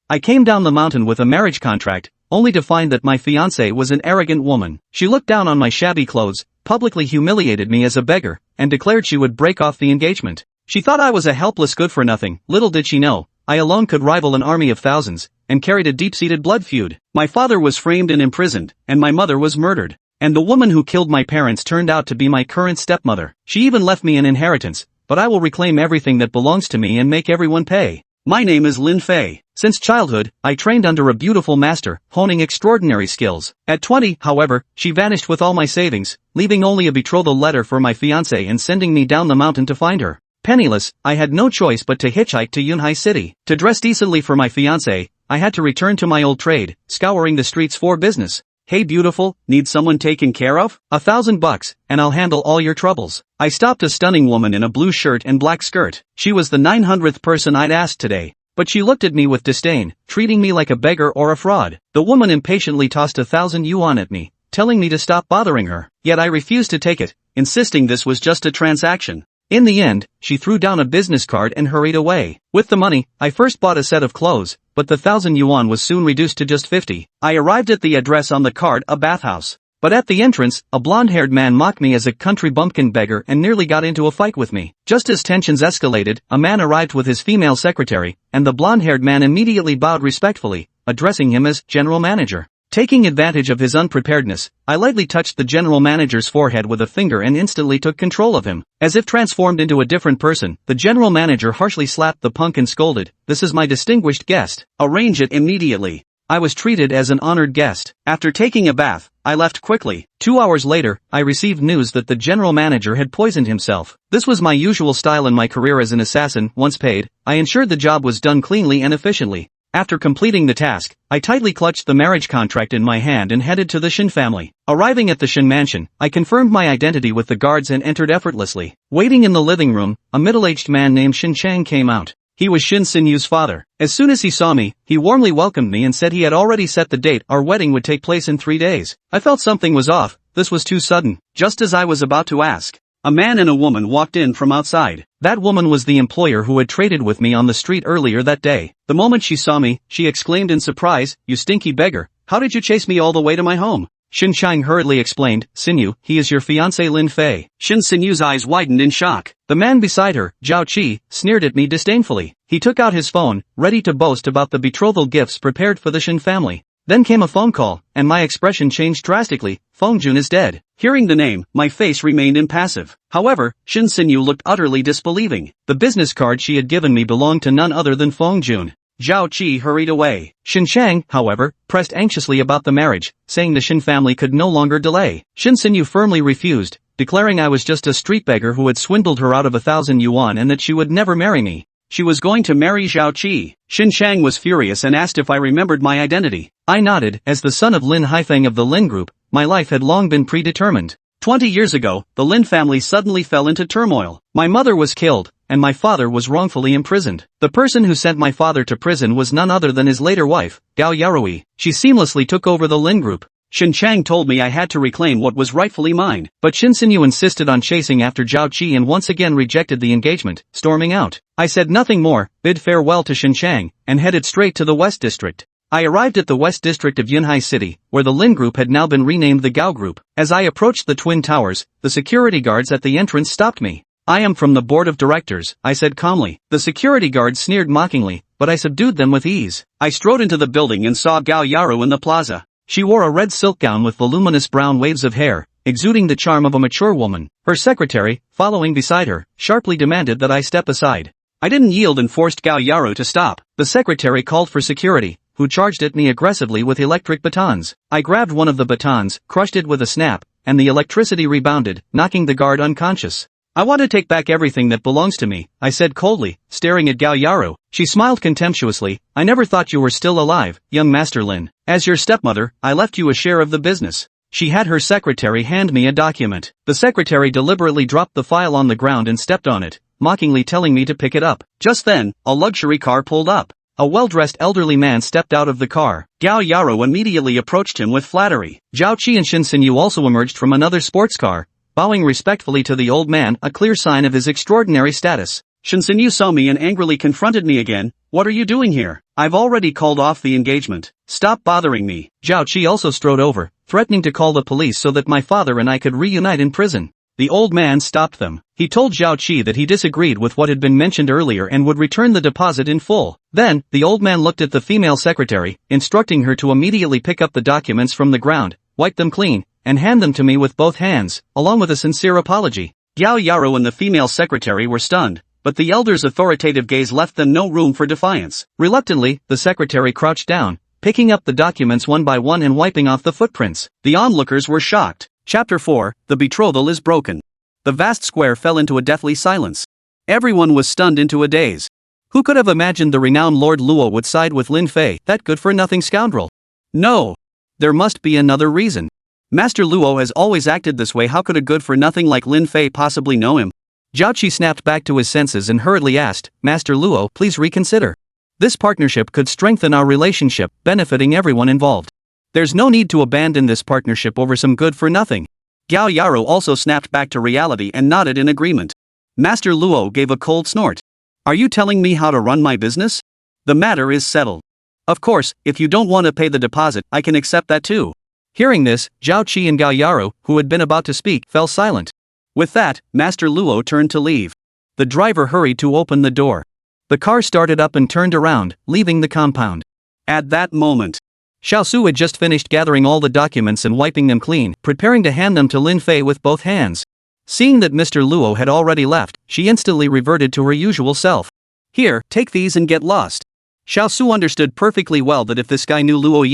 I came down the mountain with a marriage contract, only to find that my fiancée was an arrogant woman. She looked down on my shabby clothes, publicly humiliated me as a beggar, and declared she would break off the engagement. She thought I was a helpless good-for-nothing. Little did she know, I alone could rival an army of thousands, and carried a deep-seated blood feud. My father was framed and imprisoned, and my mother was murdered. And the woman who killed my parents turned out to be my current stepmother. She even left me an inheritance, but I will reclaim everything that belongs to me and make everyone pay. My name is Lin Fei. Since childhood, I trained under a beautiful master, honing extraordinary skills. At 20, however, she vanished with all my savings, leaving only a betrothal letter for my fiancé and sending me down the mountain to find her. Penniless, I had no choice but to hitchhike to Yunhai City. To dress decently for my fiancé, I had to return to my old trade, scouring the streets for business. Hey beautiful, need someone taken care of? $1,000, and I'll handle all your troubles. I stopped a stunning woman in a blue shirt and black skirt. She was the 900th person I'd asked today, but she looked at me with disdain, treating me like a beggar or a fraud. The woman impatiently tossed 1,000 yuan at me, telling me to stop bothering her. Yet I refused to take it, insisting this was just a transaction. In the end, she threw down a business card and hurried away. With the money, I first bought a set of clothes, but the 1,000 yuan was soon reduced to just 50. I arrived at the address on the card, a bathhouse. But at the entrance, a blonde-haired man mocked me as a country bumpkin beggar and nearly got into a fight with me. Just as tensions escalated, a man arrived with his female secretary, and the blonde-haired man immediately bowed respectfully, addressing him as general manager. Taking advantage of his unpreparedness, I lightly touched the general manager's forehead with a finger and instantly took control of him. As if transformed into a different person, the general manager harshly slapped the punk and scolded, "This is my distinguished guest. Arrange it immediately." I was treated as an honored guest. After taking a bath, I left quickly. 2 hours later, I received news that the general manager had poisoned himself. This was my usual style in my career as an assassin. Once paid, I ensured the job was done cleanly and efficiently. After completing the task, I tightly clutched the marriage contract in my hand and headed to the Shen family. Arriving at the Shen mansion, I confirmed my identity with the guards and entered effortlessly. Waiting in the living room, a middle-aged man named Shen Chang came out. He was Shen Xinyu's father. As soon as he saw me, he warmly welcomed me and said he had already set the date our wedding would take place in 3 days. I felt something was off. This was too sudden. Just as I was about to ask, a man and a woman walked in from outside. That woman was the employer who had traded with me on the street earlier that day. The moment she saw me, she exclaimed in surprise, "You stinky beggar, how did you chase me all the way to my home?" Shen Chang hurriedly explained, "Xinyu, he is your fiancé Lin Fei." Shen Xinyu's eyes widened in shock. The man beside her, Zhao Qi, sneered at me disdainfully. He took out his phone, ready to boast about the betrothal gifts prepared for the Shen family. Then came a phone call, and my expression changed drastically. Feng Jun is dead. Hearing the name, my face remained impassive. However, Shen Xinyu looked utterly disbelieving. The business card she had given me belonged to none other than Feng Jun. Zhao Qi hurried away. Shen Chang, however, pressed anxiously about the marriage, saying the Shen family could no longer delay. Shen Xinyu firmly refused, declaring I was just a street beggar who had swindled her out of 1,000 yuan and that she would never marry me. She was going to marry Zhao Qi. Shen Chang was furious and asked if I remembered my identity. I nodded. As the son of Lin Haifeng of the Lin Group, my life had long been predetermined. 20 years ago, the Lin family suddenly fell into turmoil. My mother was killed, and my father was wrongfully imprisoned. The person who sent my father to prison was none other than his later wife, Gao Yarui. She seamlessly took over the Lin Group. Shen Chang told me I had to reclaim what was rightfully mine, but Shen Xinyu insisted on chasing after Zhao Qi and once again rejected the engagement, storming out. I said nothing more, bid farewell to Shen Chang, and headed straight to the West District. I arrived at the West District of Yunhai City, where the Lin Group had now been renamed the Gao Group. As I approached the Twin Towers, the security guards at the entrance stopped me. "I am from the board of directors," I said calmly. The security guards sneered mockingly, but I subdued them with ease. I strode into the building and saw Gao Yaru in the plaza. She wore a red silk gown with voluminous brown waves of hair, exuding the charm of a mature woman. Her secretary, following beside her, sharply demanded that I step aside. I didn't yield and forced Gao Yaru to stop. The secretary called for security, who charged at me aggressively with electric batons. I grabbed one of the batons, crushed it with a snap, and the electricity rebounded, knocking the guard unconscious. "I want to take back everything that belongs to me," I said coldly, staring at Gao Yaru. She smiled contemptuously. "I never thought you were still alive, young Master Lin. As your stepmother, I left you a share of the business." She had her secretary hand me a document. The secretary deliberately dropped the file on the ground and stepped on it, mockingly telling me to pick it up. Just then, a luxury car pulled up. A well-dressed elderly man stepped out of the car. Gao Yaru immediately approached him with flattery. Zhao Qi and Shen Xinyu also emerged from another sports car, bowing respectfully to the old man, a clear sign of his extraordinary status. Shen Xinyu saw me and angrily confronted me again. "What are you doing here? I've already called off the engagement. Stop bothering me. Zhao Qi also strode over, threatening to call the police so that my father and I could reunite in prison. The old man stopped them. He told Zhao Qi that he disagreed with what had been mentioned earlier and would return the deposit in full. Then, the old man looked at the female secretary, instructing her to immediately pick up the documents from the ground, wipe them clean, and hand them to me with both hands, along with a sincere apology. Gao Yaro and the female secretary were stunned, but the elder's authoritative gaze left them no room for defiance. Reluctantly, the secretary crouched down, picking up the documents one by one and wiping off the footprints. The onlookers were shocked. Chapter 4, The Betrothal is Broken. The vast square fell into a deathly silence. Everyone was stunned into a daze. Who could have imagined the renowned Lord Luo would side with Lin Fei, that good-for-nothing scoundrel? No. There must be another reason. Master Luo has always acted this way. How could a good-for-nothing like Lin Fei possibly know him? Zhao Qi snapped back to his senses and hurriedly asked, Master Luo, please reconsider. This partnership could strengthen our relationship, benefiting everyone involved. There's no need to abandon this partnership over some good-for-nothing. Gao Yaro also snapped back to reality and nodded in agreement. Master Luo gave a cold snort. Are you telling me how to run my business? The matter is settled. Of course, if you don't want to pay the deposit, I can accept that too. Hearing this, Zhao Qi and Gao Yaro, who had been about to speak, fell silent. With that, Master Luo turned to leave. The driver hurried to open the door. The car started up and turned around, leaving the compound. At that moment, Xiaosu had just finished gathering all the documents and wiping them clean, preparing to hand them to Lin Fei with both hands. Seeing that Mr. Luo had already left, she instantly reverted to her usual self. Here, take these and get lost. Xiaosu understood perfectly well that if this guy knew Luo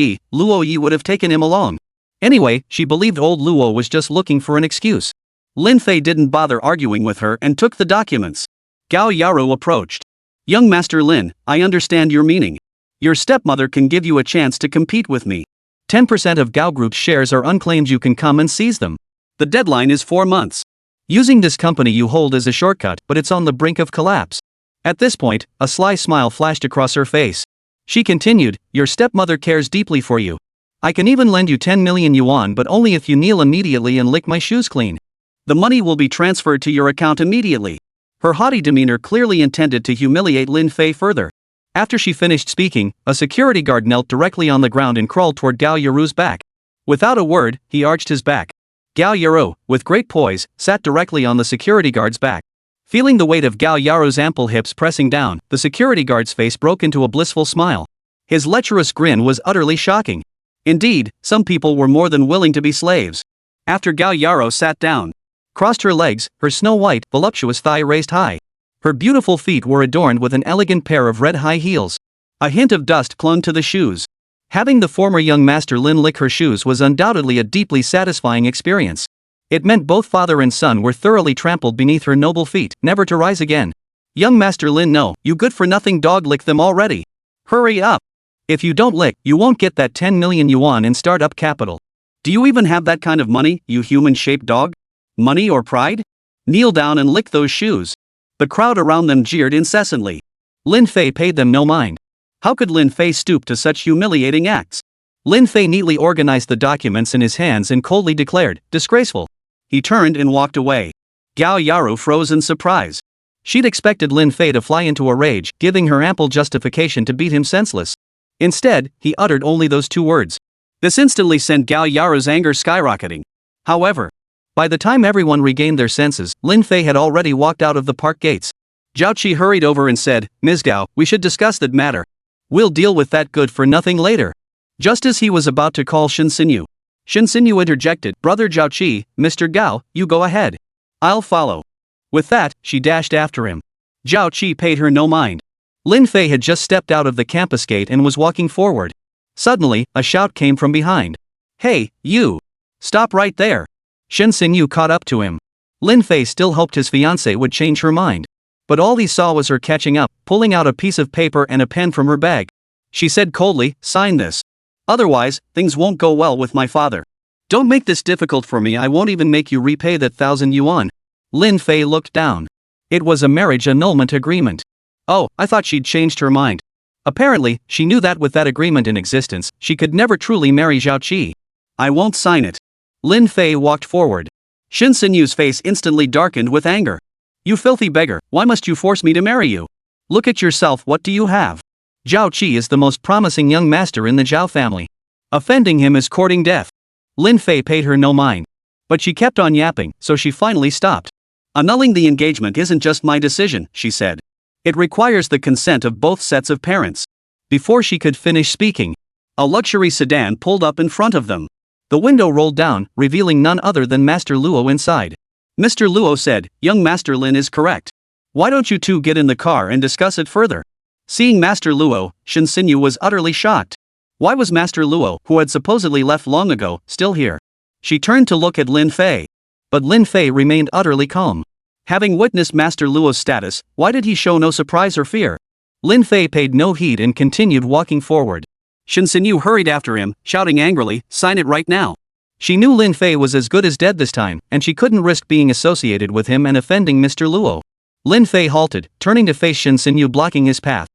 Yi would have taken him along. Anyway, she believed old Luo was just looking for an excuse. Lin Fei didn't bother arguing with her and took the documents. Gao Yaro approached. Young Master Lin, I understand your meaning. Your stepmother can give you a chance to compete with me. 10% of Gao Group's shares are unclaimed. You can come and seize them. The deadline is 4 months. Using this company you hold as a shortcut, but it's on the brink of collapse. At this point, a sly smile flashed across her face. She continued, your stepmother cares deeply for you. I can even lend you 10 million yuan, but only if you kneel immediately and lick my shoes clean. The money will be transferred to your account immediately. Her haughty demeanor clearly intended to humiliate Lin Fei further. After she finished speaking, a security guard knelt directly on the ground and crawled toward Gao Yaru's back. Without a word, he arched his back. Gao Yaru, with great poise, sat directly on the security guard's back. Feeling the weight of Gao Yaru's ample hips pressing down, the security guard's face broke into a blissful smile. His lecherous grin was utterly shocking. Indeed, some people were more than willing to be slaves. After Gao Yaru sat down, crossed her legs, her snow-white, voluptuous thigh raised high. Her beautiful feet were adorned with an elegant pair of red high heels. A hint of dust clung to the shoes. Having the former young Master Lin lick her shoes was undoubtedly a deeply satisfying experience. It meant both father and son were thoroughly trampled beneath her noble feet, never to rise again. Young Master Lin, no, you good-for-nothing dog, lick them already. Hurry up. If you don't lick, you won't get that 10 million yuan in startup capital. Do you even have that kind of money, you human-shaped dog? Money or pride? Kneel down and lick those shoes. The crowd around them jeered incessantly. Lin Fei paid them no mind. How could Lin Fei stoop to such humiliating acts? Lin Fei neatly organized the documents in his hands and coldly declared, disgraceful. He turned and walked away. Gao Yaru froze in surprise. She'd expected Lin Fei to fly into a rage, giving her ample justification to beat him senseless. Instead, he uttered only those 2 words. This instantly sent Gao Yaru's anger skyrocketing. However, by the time everyone regained their senses, Lin Fei had already walked out of the park gates. Zhao Qi hurried over and said, Ms. Gao, we should discuss that matter. We'll deal with that good-for-nothing later. Just as he was about to call Shen Xinyu, Shen Xinyu interjected, Brother Zhao Qi, Mr. Gao, you go ahead. I'll follow. With that, she dashed after him. Zhao Qi paid her no mind. Lin Fei had just stepped out of the campus gate and was walking forward. Suddenly, a shout came from behind. Hey, you! Stop right there! Shen Xinyu caught up to him. Lin Fei still hoped his fiancée would change her mind. But all he saw was her catching up, pulling out a piece of paper and a pen from her bag. She said coldly, sign this. Otherwise, things won't go well with my father. Don't make this difficult for me, I won't even make you repay that 1,000 yuan. Lin Fei looked down. It was a marriage annulment agreement. Oh, I thought she'd changed her mind. Apparently, she knew that with that agreement in existence, she could never truly marry Zhao Qi. I won't sign it. Lin Fei walked forward. Shen Xinyu's face instantly darkened with anger. You filthy beggar, why must you force me to marry you? Look at yourself, what do you have? Zhao Qi is the most promising young master in the Zhao family. Offending him is courting death. Lin Fei paid her no mind. But she kept on yapping, so she finally stopped. Annulling the engagement isn't just my decision, she said. It requires the consent of both sets of parents. Before she could finish speaking, a luxury sedan pulled up in front of them. The window rolled down, revealing none other than Master Luo inside. Mr. Luo said, "Young Master Lin is correct. Why don't you two get in the car and discuss it further?" Seeing Master Luo, Shen Xinyu was utterly shocked. Why was Master Luo, who had supposedly left long ago, still here? She turned to look at Lin Fei. But Lin Fei remained utterly calm. Having witnessed Master Luo's status, why did he show no surprise or fear? Lin Fei paid no heed and continued walking forward. Shen Xinyu hurried after him, shouting angrily, "Sign it right now." She knew Lin Fei was as good as dead this time, and she couldn't risk being associated with him and offending Mr. Luo. Lin Fei halted, turning to face Shen Xinyu blocking his path.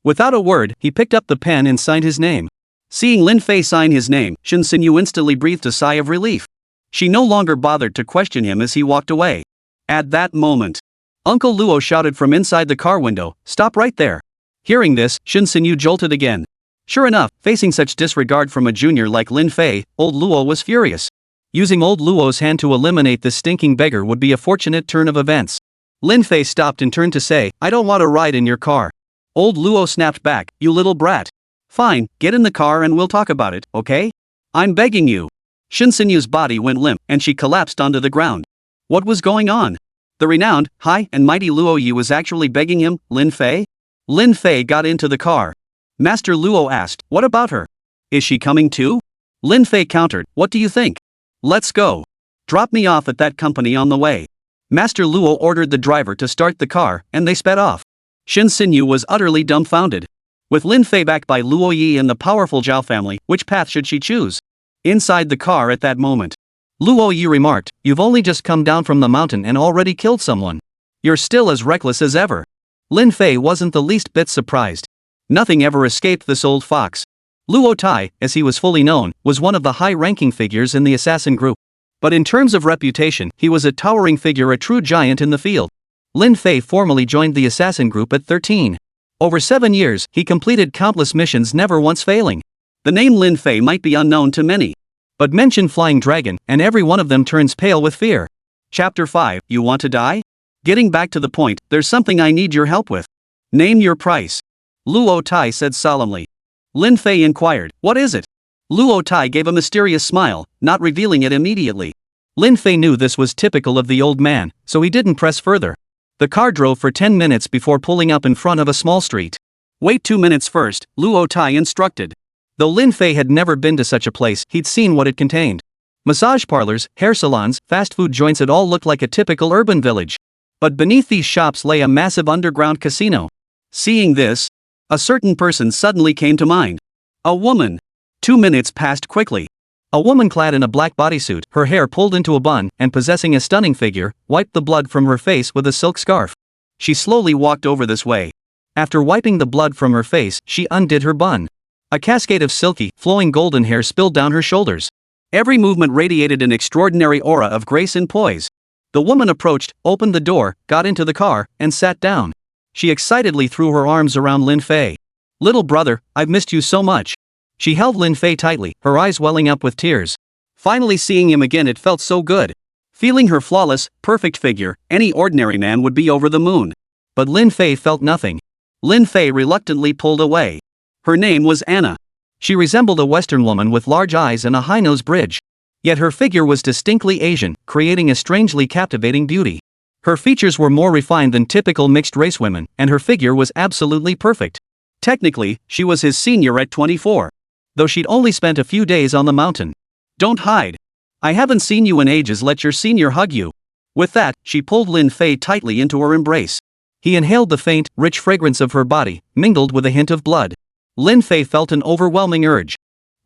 Without a word, he picked up the pen and signed his name. Seeing Lin Fei sign his name, Shen Xinyu instantly breathed a sigh of relief. She no longer bothered to question him as he walked away. At that moment, Uncle Luo shouted from inside the car window, "Stop right there." Hearing this, Shen Xinyu jolted again. Sure enough, facing such disregard from a junior like Lin Fei, old Luo was furious. Using old Luo's hand to eliminate this stinking beggar would be a fortunate turn of events. Lin Fei stopped and turned to say, "I don't want to ride in your car." Old Luo snapped back, "You little brat. Fine, get in the car and we'll talk about it, okay? I'm begging you." Shen Xinyu's body went limp and she collapsed onto the ground. What was going on? The renowned, high and mighty Luo Yi was actually begging him, Lin Fei? Lin Fei got into the car. Master Luo asked, "What about her? Is she coming too?" Lin Fei countered, "What do you think? Let's go. Drop me off at that company on the way." Master Luo ordered the driver to start the car, and they sped off. Shen Xinyu was utterly dumbfounded. With Lin Fei backed by Luo Yi and the powerful Zhao family, which path should she choose? Inside the car at that moment, Luo Yi remarked, "You've only just come down from the mountain and already killed someone. You're still as reckless as ever." Lin Fei wasn't the least bit surprised. Nothing ever escaped this old fox. Luo Tai, as he was fully known, was one of the high-ranking figures in the assassin group. But in terms of reputation, he was a towering figure, a true giant in the field. Lin Fei formally joined the assassin group at 13. Over 7 years, he completed countless missions, never once failing. The name Lin Fei might be unknown to many. But mention Flying Dragon, and every one of them turns pale with fear. Chapter 5, You Want to Die? Getting back to the point, there's something I need your help with. Name your price. Luo Tai said solemnly. Lin Fei inquired, "What is it?" Luo Tai gave a mysterious smile, not revealing it immediately. Lin Fei knew this was typical of the old man, so he didn't press further. The car drove for 10 minutes before pulling up in front of a small street. "Wait 2 minutes first," Luo Tai instructed. Though Lin Fei had never been to such a place, he'd seen what it contained. Massage parlors, hair salons, fast food joints, it all looked like a typical urban village. But beneath these shops lay a massive underground casino. Seeing this, a certain person suddenly came to mind. A woman. 2 minutes passed quickly. A woman clad in a black bodysuit, her hair pulled into a bun, and possessing a stunning figure, wiped the blood from her face with a silk scarf. She slowly walked over this way. After wiping the blood from her face, she undid her bun. A cascade of silky, flowing golden hair spilled down her shoulders. Every movement radiated an extraordinary aura of grace and poise. The woman approached, opened the door, got into the car, and sat down. She excitedly threw her arms around Lin Fei. "Little brother, I've missed you so much." She held Lin Fei tightly, her eyes welling up with tears. Finally seeing him again, it felt so good. Feeling her flawless, perfect figure, any ordinary man would be over the moon. But Lin Fei felt nothing. Lin Fei reluctantly pulled away. Her name was Anna. She resembled a Western woman with large eyes and a high-nose bridge. Yet her figure was distinctly Asian, creating a strangely captivating beauty. Her features were more refined than typical mixed-race women, and her figure was absolutely perfect. Technically, she was his senior at 24. Though she'd only spent a few days on the mountain. "Don't hide. I haven't seen you in ages, let your senior hug you." With that, she pulled Lin Fei tightly into her embrace. He inhaled the faint, rich fragrance of her body, mingled with a hint of blood. Lin Fei felt an overwhelming urge.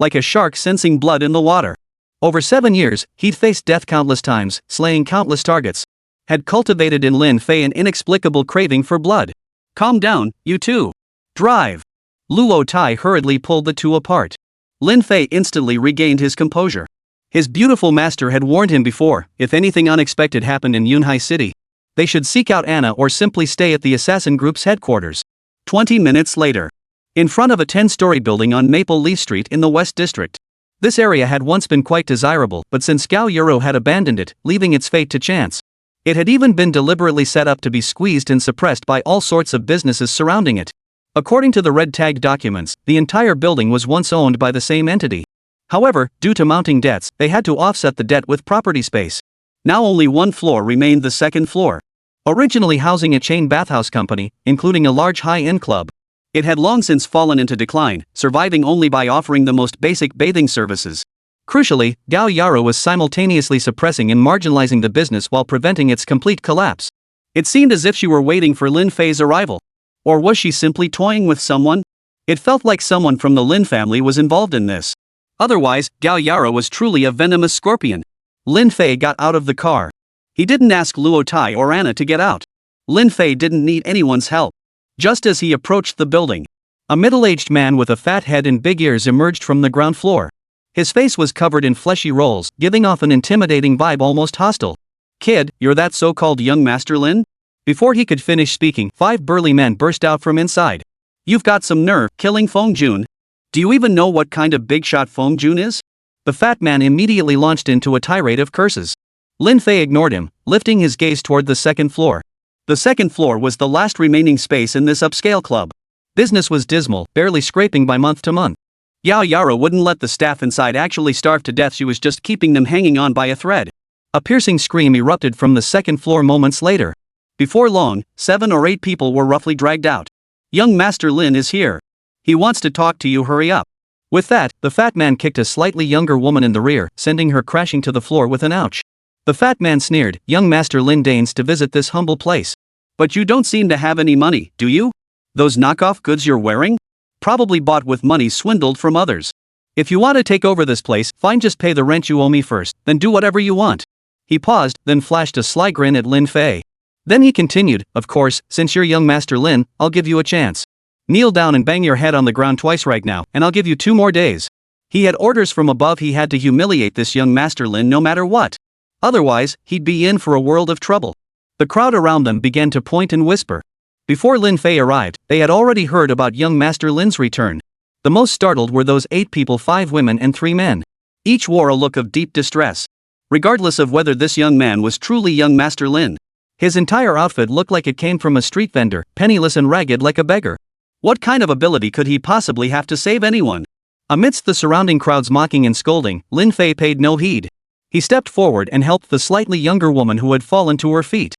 Like a shark sensing blood in the water. Over 7 years, he'd faced death countless times, slaying countless targets. Had cultivated in Lin Fei an inexplicable craving for blood. "Calm down, you two. Drive." Luo Tai hurriedly pulled the two apart. Lin Fei instantly regained his composure. His beautiful master had warned him before, if anything unexpected happened in Yunhai City, they should seek out Anna or simply stay at the assassin group's headquarters. 20 minutes later. in front of a 10-story building on Maple Leaf Street in the West District. This area had once been quite desirable, but since Gao Yuro had abandoned it, leaving its fate to chance. It had even been deliberately set up to be squeezed and suppressed by all sorts of businesses surrounding it. According to the red tag documents, the entire building was once owned by the same entity. However, due to mounting debts, they had to offset the debt with property space. Now only one floor remained, the second floor. Originally housing a chain bathhouse company, including a large high-end club. It had long since fallen into decline, surviving only by offering the most basic bathing services. Crucially, Gao Yaro was simultaneously suppressing and marginalizing the business while preventing its complete collapse. It seemed as if she were waiting for Lin Fei's arrival. Or was she simply toying with someone? It felt like someone from the Lin family was involved in this. Otherwise, Gao Yaro was truly a venomous scorpion. Lin Fei got out of the car. He didn't ask Luo Tai or Anna to get out. Lin Fei didn't need anyone's help. Just as he approached the building, a middle-aged man with a fat head and big ears emerged from the ground floor. His face was covered in fleshy rolls, giving off an intimidating vibe, almost hostile. "Kid, you're that so-called young Master Lin?" Before he could finish speaking, 5 burly men burst out from inside. "You've got some nerve, killing Feng Jun. Do you even know what kind of big shot Feng Jun is?" The fat man immediately launched into a tirade of curses. Lin Fei ignored him, lifting his gaze toward the second floor. The second floor was the last remaining space in this upscale club. Business was dismal, barely scraping by month to month. Yao Yaro wouldn't let the staff inside actually starve to death, she was just keeping them hanging on by a thread. A piercing scream erupted from the second floor moments later. Before long, 7 or 8 people were roughly dragged out. "Young Master Lin is here. He wants to talk to you, hurry up." With that, the fat man kicked a slightly younger woman in the rear, sending her crashing to the floor with an ouch. The fat man sneered, "Young Master Lin deigns to visit this humble place. But you don't seem to have any money, do you? Those knockoff goods you're wearing? Probably bought with money swindled from others. If you want to take over this place, fine, just pay the rent you owe me first, then do whatever you want." He paused, then flashed a sly grin at Lin Fei. Then he continued, "Of course, since you're young Master Lin, I'll give you a chance. Kneel down and bang your head on the ground twice right now, and I'll give you 2 more days." He had orders from above, he had to humiliate this young Master Lin no matter what. Otherwise, he'd be in for a world of trouble. The crowd around them began to point and whisper. Before Lin Fei arrived, they had already heard about young Master Lin's return. The most startled were those 8 people, 5 women and 3 men. Each wore a look of deep distress. Regardless of whether this young man was truly young Master Lin. His entire outfit looked like it came from a street vendor, penniless and ragged like a beggar. What kind of ability could he possibly have to save anyone? Amidst the surrounding crowd's mocking and scolding, Lin Fei paid no heed. He stepped forward and helped the slightly younger woman who had fallen to her feet.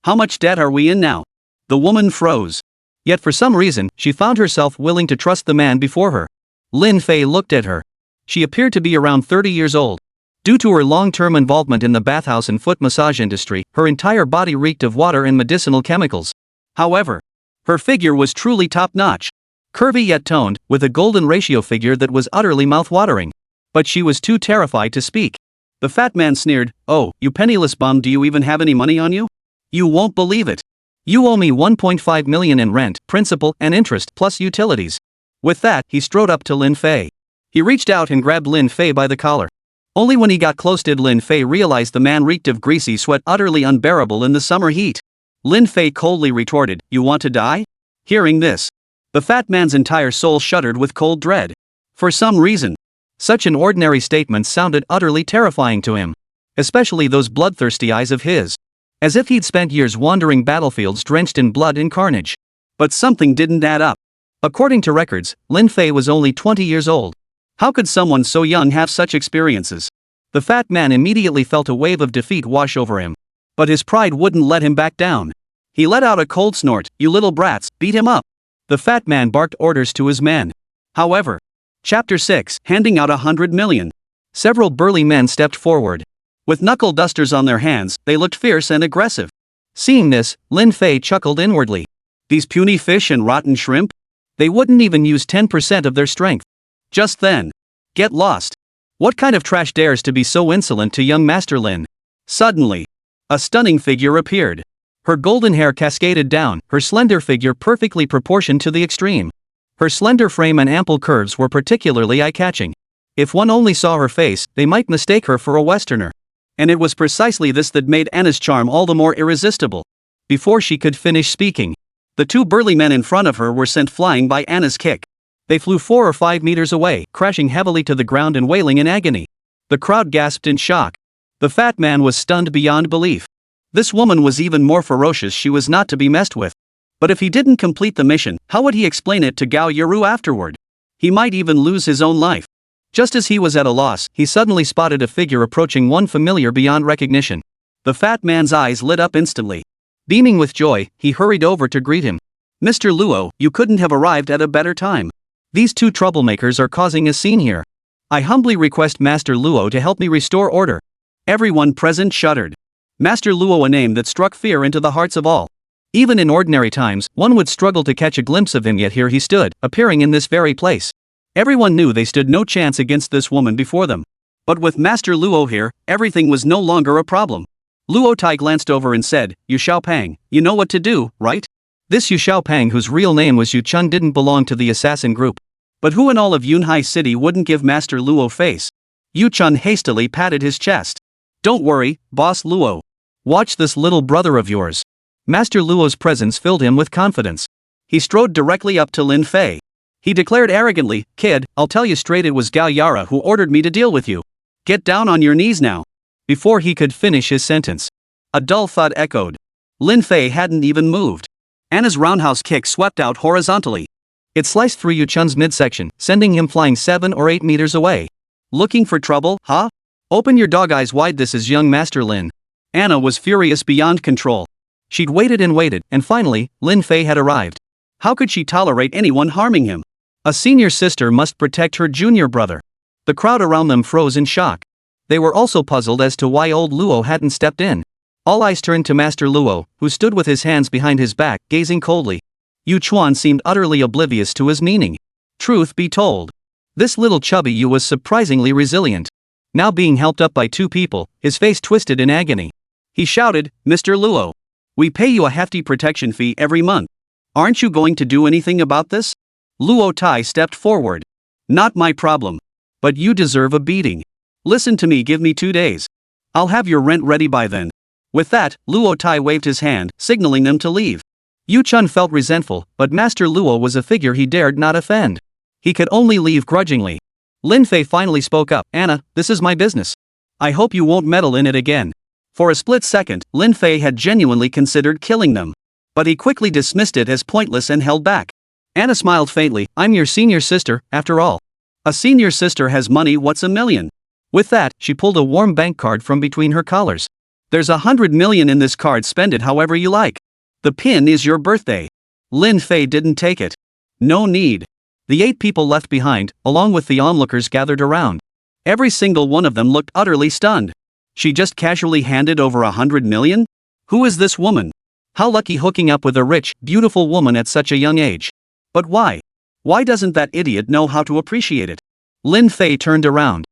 "How much debt are we in now?" The woman froze. Yet for some reason, she found herself willing to trust the man before her. Lin Fei looked at her. She appeared to be around 30 years old. Due to her long-term involvement in the bathhouse and foot massage industry, her entire body reeked of water and medicinal chemicals. However, her figure was truly top-notch. Curvy yet toned, with a golden ratio figure that was utterly mouth-watering. But she was too terrified to speak. The fat man sneered, "Oh, you penniless bum, do you even have any money on you? You won't believe it. You owe me 1.5 million in rent, principal, and interest, plus utilities." With that, he strode up to Lin Fei. He reached out and grabbed Lin Fei by the collar. Only when he got close did Lin Fei realize the man reeked of greasy sweat, utterly unbearable in the summer heat. Lin Fei coldly retorted, "You want to die?" Hearing this, the fat man's entire soul shuddered with cold dread. For some reason, such an ordinary statement sounded utterly terrifying to him. Especially those bloodthirsty eyes of his. As if he'd spent years wandering battlefields drenched in blood and carnage. But something didn't add up. According to records, Lin Fei was only 20 years old. How could someone so young have such experiences? The fat man immediately felt a wave of defeat wash over him. But his pride wouldn't let him back down. He let out a cold snort, "You little brats, beat him up." The fat man barked orders to his men. However, Chapter 6, handing out 100 million. Several burly men stepped forward. With knuckle dusters on their hands, they looked fierce and aggressive. Seeing this, Lin Fei chuckled inwardly. These puny fish and rotten shrimp? They wouldn't even use 10% of their strength. Just then, get lost. What kind of trash dares to be so insolent to young Master Lin? Suddenly, a stunning figure appeared. Her golden hair cascaded down, her slender figure perfectly proportioned to the extreme. Her slender frame and ample curves were particularly eye-catching. If one only saw her face, they might mistake her for a Westerner. And it was precisely this that made Anna's charm all the more irresistible. Before she could finish speaking, the 2 burly men in front of her were sent flying by Anna's kick. They flew 4 or 5 meters away, crashing heavily to the ground and wailing in agony. The crowd gasped in shock. The fat man was stunned beyond belief. This woman was even more ferocious. She was not to be messed with. But if he didn't complete the mission, how would he explain it to Gao Yaru afterward? He might even lose his own life. Just as he was at a loss, he suddenly spotted a figure approaching, one familiar beyond recognition. The fat man's eyes lit up instantly. Beaming with joy, he hurried over to greet him. Mr. Luo, you couldn't have arrived at a better time. These two troublemakers are causing a scene here. I humbly request Master Luo to help me restore order. Everyone present shuddered. Master Luo, a name that struck fear into the hearts of all. Even in ordinary times, one would struggle to catch a glimpse of him, yet here he stood, appearing in this very place. Everyone knew they stood no chance against this woman before them. But with Master Luo here, everything was no longer a problem. Luo Tai glanced over and said, Yu Xiaopang, you know what to do, right? This Yu Xiaopang, whose real name was Yu Chun, didn't belong to the assassin group. But who in all of Yunhai City wouldn't give Master Luo face? Yu Chun hastily patted his chest. Don't worry, Boss Luo. Watch this little brother of yours. Master Luo's presence filled him with confidence. He strode directly up to Lin Fei. He declared arrogantly, Kid, I'll tell you straight, it was Gao Yara who ordered me to deal with you. Get down on your knees now. Before he could finish his sentence, a dull thud echoed. Lin Fei hadn't even moved. Anna's roundhouse kick swept out horizontally. It sliced through Yu Chun's midsection, sending him flying 7 or 8 meters away. Looking for trouble, huh? Open your dog eyes wide, this is young Master Lin. Anna was furious beyond control. She'd waited, and finally, Lin Fei had arrived. How could she tolerate anyone harming him? A senior sister must protect her junior brother. The crowd around them froze in shock. They were also puzzled as to why old Luo hadn't stepped in. All eyes turned to Master Luo, who stood with his hands behind his back, gazing coldly. Yu Chuan seemed utterly oblivious to his meaning. Truth be told, this little chubby Yu was surprisingly resilient. Now being helped up by 2 people, his face twisted in agony. He shouted, Mr. Luo, we pay you a hefty protection fee every month. Aren't you going to do anything about this? Luo Tai stepped forward. Not my problem. But you deserve a beating. Listen to me, give me 2 days. I'll have your rent ready by then. With that, Luo Tai waved his hand, signaling them to leave. Yu Chun felt resentful, but Master Luo was a figure he dared not offend. He could only leave grudgingly. Lin Fei finally spoke up, Anna, this is my business. I hope you won't meddle in it again. For a split second, Lin Fei had genuinely considered killing them. But he quickly dismissed it as pointless and held back. Anna smiled faintly, I'm your senior sister, after all. A senior sister has money, what's $1 million? With that, she pulled a warm bank card from between her collars. There's 100 million in this card, spend it however you like. The pin is your birthday. Lin Fei didn't take it. No need. The 8 people left behind, along with the onlookers gathered around. Every single one of them looked utterly stunned. She just casually handed over 100 million? Who is this woman? How lucky, hooking up with a rich, beautiful woman at such a young age. But why? Why doesn't that idiot know how to appreciate it? Lin Fei turned around.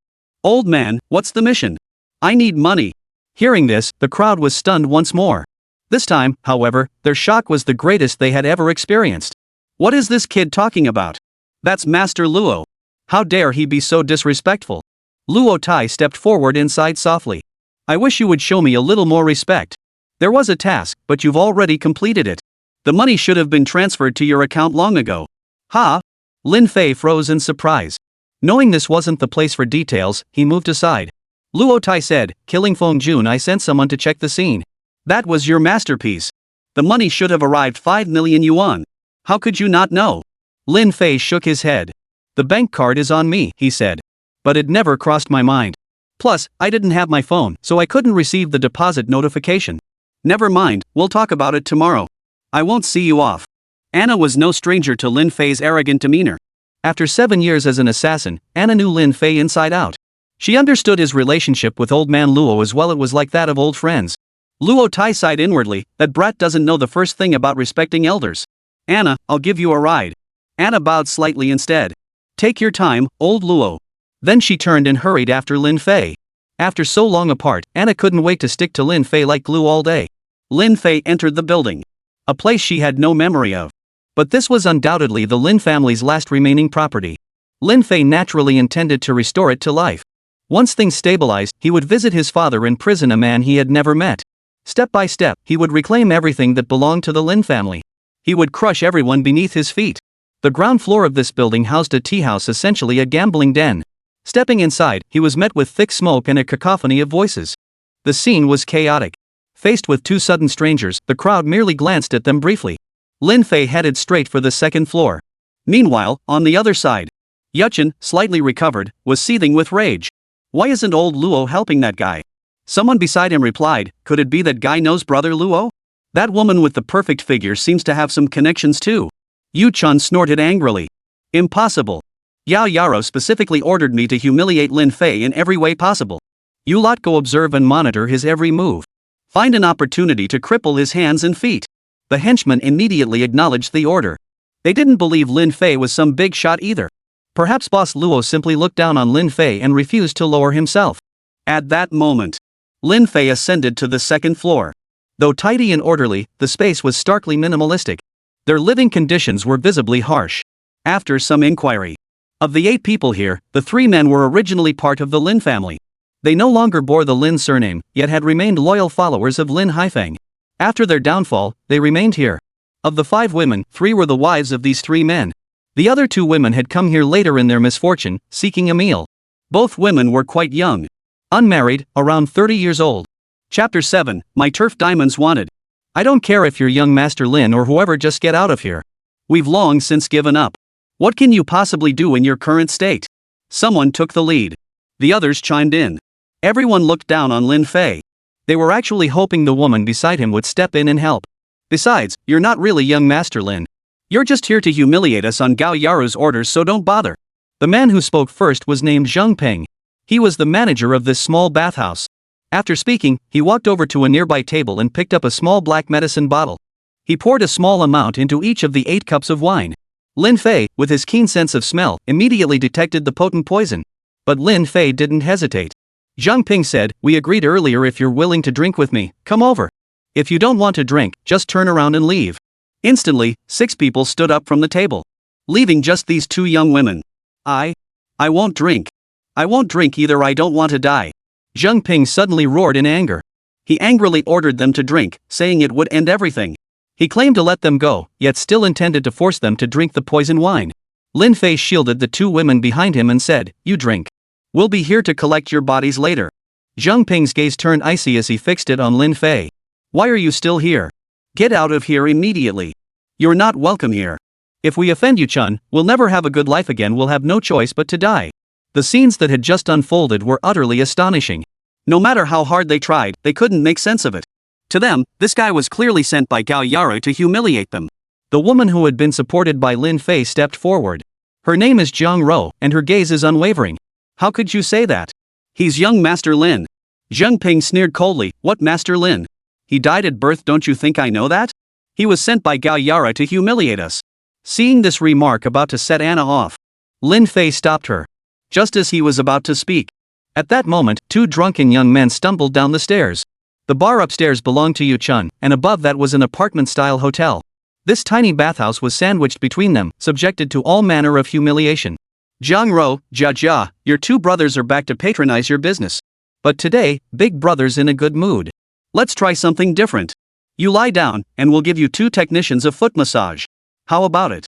Old man, what's the mission? I need money. Hearing this, the crowd was stunned once more. This time, however, their shock was the greatest they had ever experienced. What is this kid talking about? That's Master Luo. How dare he be so disrespectful? Luo Tai stepped forward and sighed softly. I wish you would show me a little more respect. There was a task, but you've already completed it. The money should have been transferred to your account long ago. Ha! Lin Fei froze in surprise. Knowing this wasn't the place for details, he moved aside. Luo Tai said, killing Feng Jun, I sent someone to check the scene. That was your masterpiece. The money should have arrived 5 million yuan. How could you not know? Lin Fei shook his head. The bank card is on me, he said. But it never crossed my mind. Plus, I didn't have my phone, so I couldn't receive the deposit notification. Never mind, we'll talk about it tomorrow. I won't see you off. Anna was no stranger to Lin Fei's arrogant demeanor. After 7 years as an assassin, Anna knew Lin Fei inside out. She understood his relationship with old man Luo as well, it was like that of old friends. Luo Tai sighed inwardly, that brat doesn't know the first thing about respecting elders. Anna, I'll give you a ride. Anna bowed slightly instead. Take your time, old Luo. Then she turned and hurried after Lin Fei. After so long apart, Anna couldn't wait to stick to Lin Fei like glue all day. Lin Fei entered the building. A place she had no memory of. But this was undoubtedly the Lin family's last remaining property. Lin Fei naturally intended to restore it to life. Once things stabilized, he would visit his father in prison, a man he had never met. Step by step, he would reclaim everything that belonged to the Lin family. He would crush everyone beneath his feet. The ground floor of this building housed a tea house, essentially a gambling den. Stepping inside, he was met with thick smoke and a cacophony of voices. The scene was chaotic. Faced with two sudden strangers, the crowd merely glanced at them briefly. Lin Fei headed straight for the second floor. Meanwhile, on the other side, Yuchen, slightly recovered, was seething with rage. Why isn't old Luo helping that guy? Someone beside him replied, could it be that guy knows brother Luo? That woman with the perfect figure seems to have some connections too. Yu-chan snorted angrily. Impossible. Yao Yaro specifically ordered me to humiliate Lin Fei in every way possible. You lot go observe and monitor his every move. Find an opportunity to cripple his hands and feet. The henchmen immediately acknowledged the order. They didn't believe Lin Fei was some big shot either. Perhaps Boss Luo simply looked down on Lin Fei and refused to lower himself. At that moment, Lin Fei ascended to the second floor. Though tidy and orderly, the space was starkly minimalistic. Their living conditions were visibly harsh. After some inquiry, of the 8 people here, the 3 men were originally part of the Lin family. They no longer bore the Lin surname, yet had remained loyal followers of Lin Haifeng. After their downfall, they remained here. Of the 5 women, 3 were the wives of these 3 men. The other 2 women had come here later in their misfortune, seeking a meal. Both women were quite young. Unmarried, around 30 years old. Chapter 7, My Turf Diamonds Wanted. I don't care if you're young Master Lin or whoever, just get out of here. We've long since given up. What can you possibly do in your current state? Someone took the lead. The others chimed in. Everyone looked down on Lin Fei. They were actually hoping the woman beside him would step in and help. Besides, you're not really young Master Lin. You're just here to humiliate us on Gao Yaru's orders, so don't bother. The man who spoke first was named Zheng Ping. He was the manager of this small bathhouse. After speaking, he walked over to a nearby table and picked up a small black medicine bottle. He poured a small amount into each of the 8 cups of wine. Lin Fei, with his keen sense of smell, immediately detected the potent poison. But Lin Fei didn't hesitate. Zhang Ping said, we agreed earlier, if you're willing to drink with me, come over. If you don't want to drink, just turn around and leave. Instantly, 6 people stood up from the table, leaving just these 2 young women. I won't drink. I won't drink either, I don't want to die. Zhang Ping suddenly roared in anger. He angrily ordered them to drink, saying it would end everything. He claimed to let them go, yet still intended to force them to drink the poison wine. Lin Fei shielded the 2 women behind him and said, you drink. We'll be here to collect your bodies later. Zhang Ping's gaze turned icy as he fixed it on Lin Fei. Why are you still here? Get out of here immediately. You're not welcome here. If we offend you, Chun, we'll never have a good life again, we'll have no choice but to die. The scenes that had just unfolded were utterly astonishing. No matter how hard they tried, they couldn't make sense of it. To them, this guy was clearly sent by Gao Yaru to humiliate them. The woman who had been supported by Lin Fei stepped forward. Her name is Jiang Ro, and her gaze is unwavering. How could you say that? He's young Master Lin. Zheng Ping sneered coldly, what Master Lin? He died at birth, don't you think I know that? He was sent by Gao Yaru to humiliate us. Seeing this remark about to set Anna off, Lin Fei stopped her. Just as he was about to speak. At that moment, 2 drunken young men stumbled down the stairs. The bar upstairs belonged to Yu Chun, and above that was an apartment-style hotel. This tiny bathhouse was sandwiched between them, subjected to all manner of humiliation. Jiang Ro, Jia, your 2 brothers are back to patronize your business. But today, Big Brother's in a good mood. Let's try something different. You lie down, and we'll give you 2 technicians of foot massage. How about it?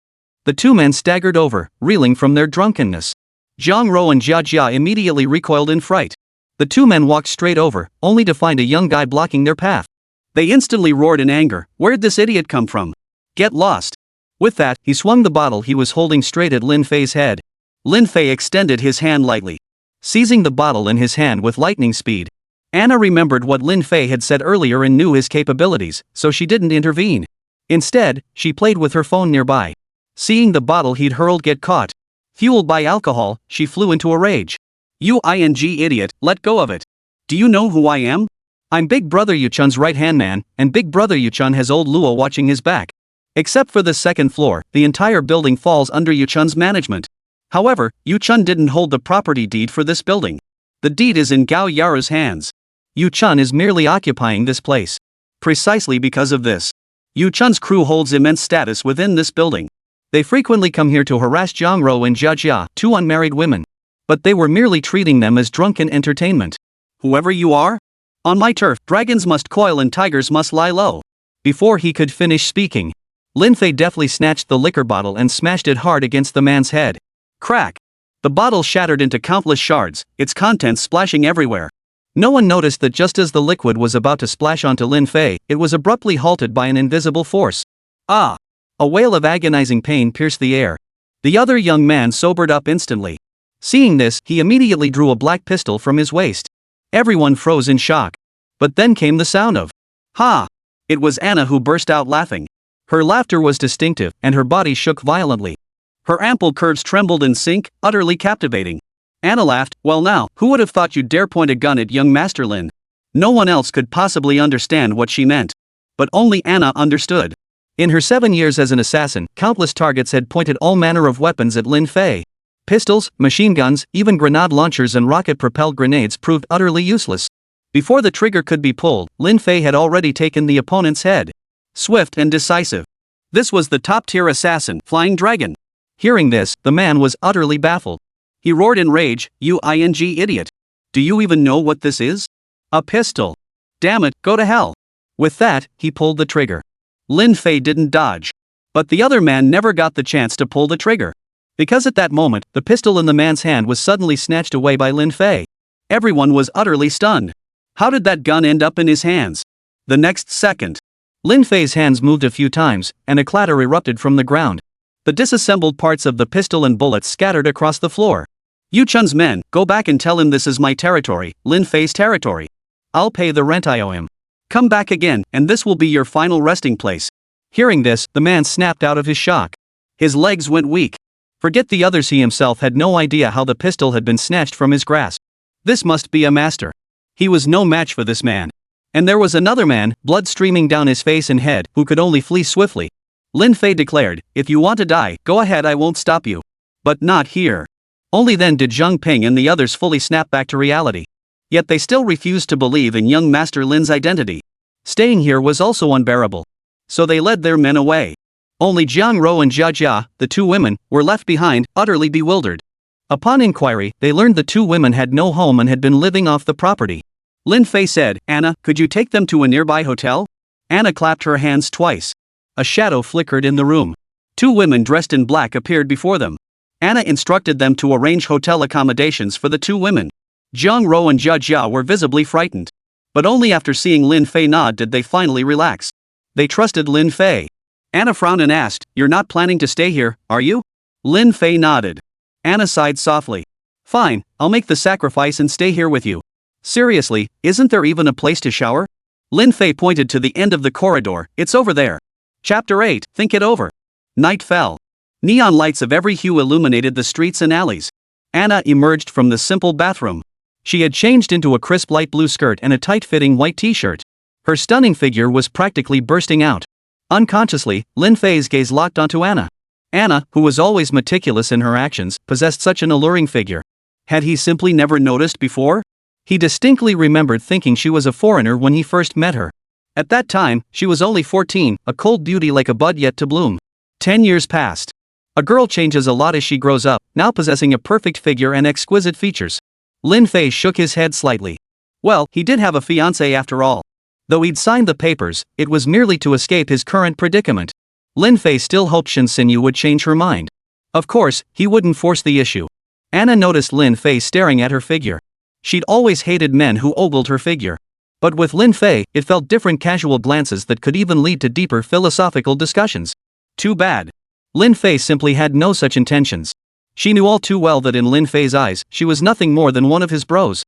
The 2 men staggered over, reeling from their drunkenness. Jiang Ro and Jia immediately recoiled in fright. The 2 men walked straight over, only to find a young guy blocking their path. They instantly roared in anger, where'd this idiot come from? Get lost. With that, he swung the bottle he was holding straight at Lin Fei's head. Lin Fei extended his hand lightly, seizing the bottle in his hand with lightning speed. Anna remembered what Lin Fei had said earlier and knew his capabilities, so she didn't intervene. Instead, she played with her phone nearby. Seeing the bottle he'd hurled get caught, fueled by alcohol, she flew into a rage. You idiot, let go of it. Do you know who I am? I'm Big Brother Yuchun's right-hand man, and Big Brother Yuchun has old Luo watching his back. Except for the second floor, the entire building falls under Yuchun's management. However, Yuchun didn't hold the property deed for this building. The deed is in Gao Yaru's hands. Yuchun is merely occupying this place. Precisely because of this, Yuchun's crew holds immense status within this building. They frequently come here to harass Jiang Ro and Jia, 2 unmarried women. But they were merely treating them as drunken entertainment. Whoever you are? On my turf, dragons must coil and tigers must lie low. Before he could finish speaking, Lin Fei deftly snatched the liquor bottle and smashed it hard against the man's head. Crack! The bottle shattered into countless shards, its contents splashing everywhere. No one noticed that just as the liquid was about to splash onto Lin Fei, it was abruptly halted by an invisible force. Ah! A wail of agonizing pain pierced the air. The other young man sobered up instantly. Seeing this, he immediately drew a black pistol from his waist. Everyone froze in shock. But then came the sound of "Ha!" It was Anna who burst out laughing. Her laughter was distinctive, and her body shook violently. Her ample curves trembled in sync, utterly captivating. Anna laughed. Well now, who would have thought you'd dare point a gun at young Master Lin? No one else could possibly understand what she meant. But only Anna understood. In her 7 years as an assassin, countless targets had pointed all manner of weapons at Lin Fei. Pistols, machine guns, even grenade launchers and rocket-propelled grenades proved utterly useless. Before the trigger could be pulled, Lin Fei had already taken the opponent's head. Swift and decisive. This was the top-tier assassin, Flying Dragon. Hearing this, the man was utterly baffled. He roared in rage, "You idiot. Do you even know what this is? A pistol. Damn it, go to hell." With that, he pulled the trigger. Lin Fei didn't dodge. But the other man never got the chance to pull the trigger. Because at that moment, the pistol in the man's hand was suddenly snatched away by Lin Fei. Everyone was utterly stunned. How did that gun end up in his hands? The next second, Lin Fei's hands moved a few times, and a clatter erupted from the ground. The disassembled parts of the pistol and bullets scattered across the floor. "Yu Chun's men, go back and tell him this is my territory, Lin Fei's territory. I'll pay the rent I owe him. Come back again, and this will be your final resting place." Hearing this, the man snapped out of his shock. His legs went weak. Forget the others, he himself had no idea how the pistol had been snatched from his grasp. This must be a master. He was no match for this man. And there was another man, blood streaming down his face and head, who could only flee swiftly. Lin Fei declared, "If you want to die, go ahead, I won't stop you. But not here." Only then did Zhang Ping and the others fully snap back to reality. Yet they still refused to believe in young Master Lin's identity. Staying here was also unbearable. So they led their men away. Only Jiang Rou and Jia Jia, the two women, were left behind, utterly bewildered. Upon inquiry, they learned the two women had no home and had been living off the property. Lin Fei said, "Anna, could you take them to a nearby hotel?" Anna clapped her hands twice. A shadow flickered in the room. Two women dressed in black appeared before them. Anna instructed them to arrange hotel accommodations for the two women. Jiang Rou and Jia Jia were visibly frightened. But only after seeing Lin Fei nod did they finally relax. They trusted Lin Fei. Anna frowned and asked, "You're not planning to stay here, are you?" Lin Fei nodded. Anna sighed softly. "Fine, I'll make the sacrifice and stay here with you. Seriously, isn't there even a place to shower?" Lin Fei pointed to the end of the corridor. "It's over there." Chapter 8, Think It Over. Night fell. Neon lights of every hue illuminated the streets and alleys. Anna emerged from the simple bathroom. She had changed into a crisp light blue skirt and a tight-fitting white t-shirt. Her stunning figure was practically bursting out. Unconsciously, Lin Fei's gaze locked onto Anna. Anna, who was always meticulous in her actions, possessed such an alluring figure. Had he simply never noticed before? He distinctly remembered thinking she was a foreigner when he first met her. At that time, she was only 14, a cold beauty like a bud yet to bloom. 10 years passed. A girl changes a lot as she grows up, now possessing a perfect figure and exquisite features. Lin Fei shook his head slightly. Well, he did have a fiancée after all. Though he'd signed the papers, it was merely to escape his current predicament. Lin Fei still hoped Shen Xinyu would change her mind. Of course, he wouldn't force the issue. Anna noticed Lin Fei staring at her figure. She'd always hated men who ogled her figure. But with Lin Fei, it felt different, casual glances that could even lead to deeper philosophical discussions. Too bad. Lin Fei simply had no such intentions. She knew all too well that in Lin Fei's eyes, she was nothing more than one of his bros.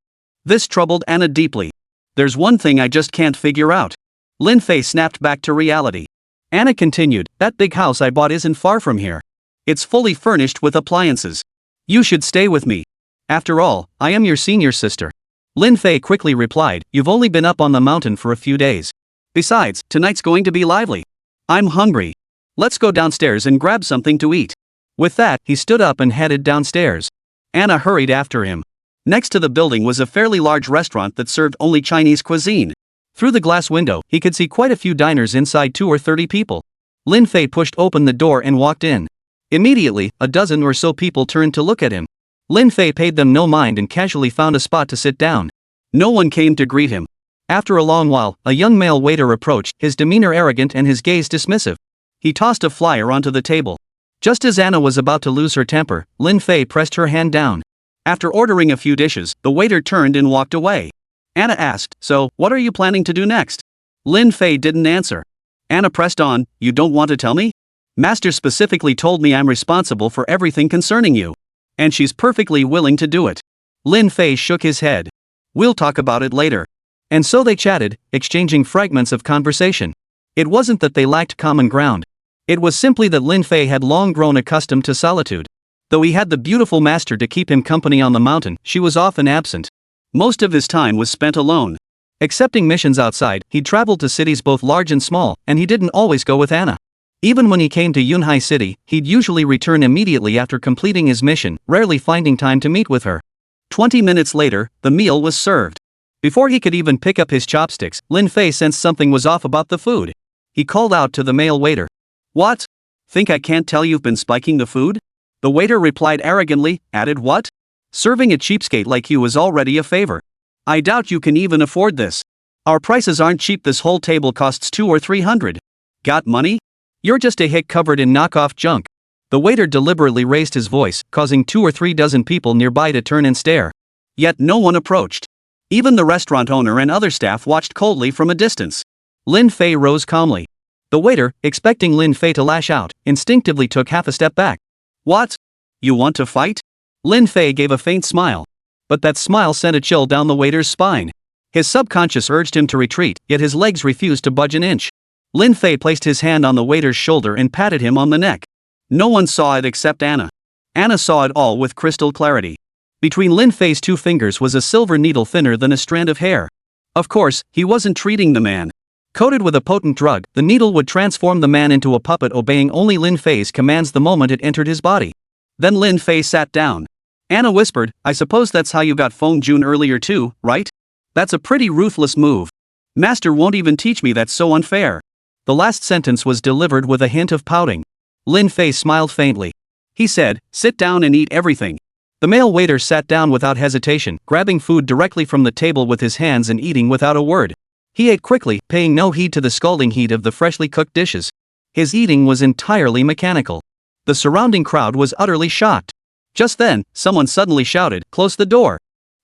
This troubled Anna deeply. "There's one thing I just can't figure out." Lin Fei snapped back to reality. Anna continued, "That big house I bought isn't far from here. It's fully furnished with appliances. You should stay with me. After all, I am your senior sister." Lin Fei quickly replied, "You've only been up on the mountain for a few days. Besides, tonight's going to be lively. I'm hungry. Let's go downstairs and grab something to eat." With that, he stood up and headed downstairs. Anna hurried after him. Next to the building was a fairly large restaurant that served only Chinese cuisine. Through the glass window, he could see quite a few diners inside, 20 or 30 people. Lin Fei pushed open the door and walked in. Immediately, a dozen or so people turned to look at him. Lin Fei paid them no mind and casually found a spot to sit down. No one came to greet him. After a long while, a young male waiter approached, his demeanor arrogant and his gaze dismissive. He tossed a flyer onto the table. Just as Anna was about to lose her temper, Lin Fei pressed her hand down. After ordering a few dishes, the waiter turned and walked away. Anna asked, "So, what are you planning to do next?" Lin Fei didn't answer. Anna pressed on, "You don't want to tell me? Master specifically told me I'm responsible for everything concerning you. And she's perfectly willing to do it." Lin Fei shook his head. "We'll talk about it later." And so they chatted, exchanging fragments of conversation. It wasn't that they lacked common ground. It was simply that Lin Fei had long grown accustomed to solitude. Though he had the beautiful master to keep him company on the mountain, she was often absent. Most of his time was spent alone. Accepting missions outside, he traveled to cities both large and small, and he didn't always go with Anna. Even when he came to Yunhai City, he'd usually return immediately after completing his mission, rarely finding time to meet with her. 20 minutes later, the meal was served. Before he could even pick up his chopsticks, Lin Fei sensed something was off about the food. He called out to the male waiter. "What? Think I can't tell you've been spiking the food?" The waiter replied arrogantly, added, "What? Serving a cheapskate like you is already a favor. I doubt you can even afford this. Our prices aren't cheap, this whole table costs 200 or 300. Got money? You're just a hick covered in knockoff junk." The waiter deliberately raised his voice, causing 2 or 3 dozen people nearby to turn and stare. Yet no one approached. Even the restaurant owner and other staff watched coldly from a distance. Lin Fei rose calmly. The waiter, expecting Lin Fei to lash out, instinctively took half a step back. "What? You want to fight?" Lin Fei gave a faint smile. But that smile sent a chill down the waiter's spine. His subconscious urged him to retreat, yet his legs refused to budge an inch. Lin Fei placed his hand on the waiter's shoulder and patted him on the neck. No one saw it except Anna. Anna saw it all with crystal clarity. Between Lin Fei's 2 fingers was a silver needle thinner than a strand of hair. Of course, he wasn't treating the man. Coated with a potent drug, the needle would transform the man into a puppet obeying only Lin Fei's commands the moment it entered his body. Then Lin Fei sat down. Anna whispered, "I suppose that's how you got Feng Jun earlier too, right? That's a pretty ruthless move. Master won't even teach me, that's so unfair." The last sentence was delivered with a hint of pouting. Lin Fei smiled faintly. He said, "Sit down and eat everything." The male waiter sat down without hesitation, grabbing food directly from the table with his hands and eating without a word. He ate quickly, paying no heed to the scalding heat of the freshly cooked dishes. His eating was entirely mechanical. The surrounding crowd was utterly shocked. Just then, someone suddenly shouted, "Close the door."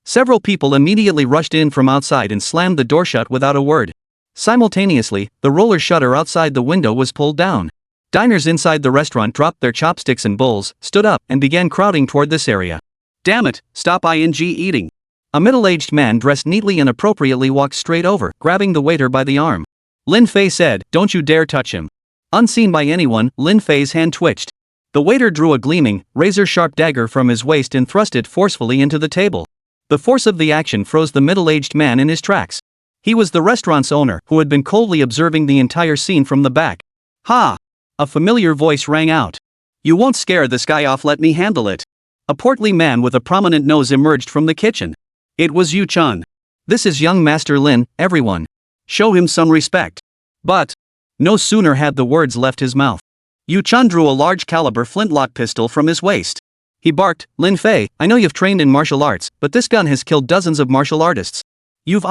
Several people immediately rushed in from outside and slammed the door shut without a word. Simultaneously, the roller shutter outside the window was pulled down. Diners inside the restaurant dropped their chopsticks and bowls, stood up, and began crowding toward this area. "Damn it, stop eating." A middle-aged man dressed neatly and appropriately walked straight over, grabbing the waiter by the arm. Lin Fei said, "Don't you dare touch him." Unseen by anyone, Lin Fei's hand twitched. The waiter drew a gleaming, razor-sharp dagger from his waist and thrust it forcefully into the table. The force of the action froze the middle-aged man in his tracks. He was the restaurant's owner, who had been coldly observing the entire scene from the back. "Ha!" A familiar voice rang out. "You won't scare this guy off, let me handle it." A portly man with a prominent nose emerged from the kitchen. It was Yu Chun. "This is young Master Lin, everyone. Show him some respect." But no sooner had the words left his mouth. Yu Chun drew a large caliber flintlock pistol from his waist. He barked, "Lin Fei, I know you've trained in martial arts, but this gun has killed dozens of martial artists. You've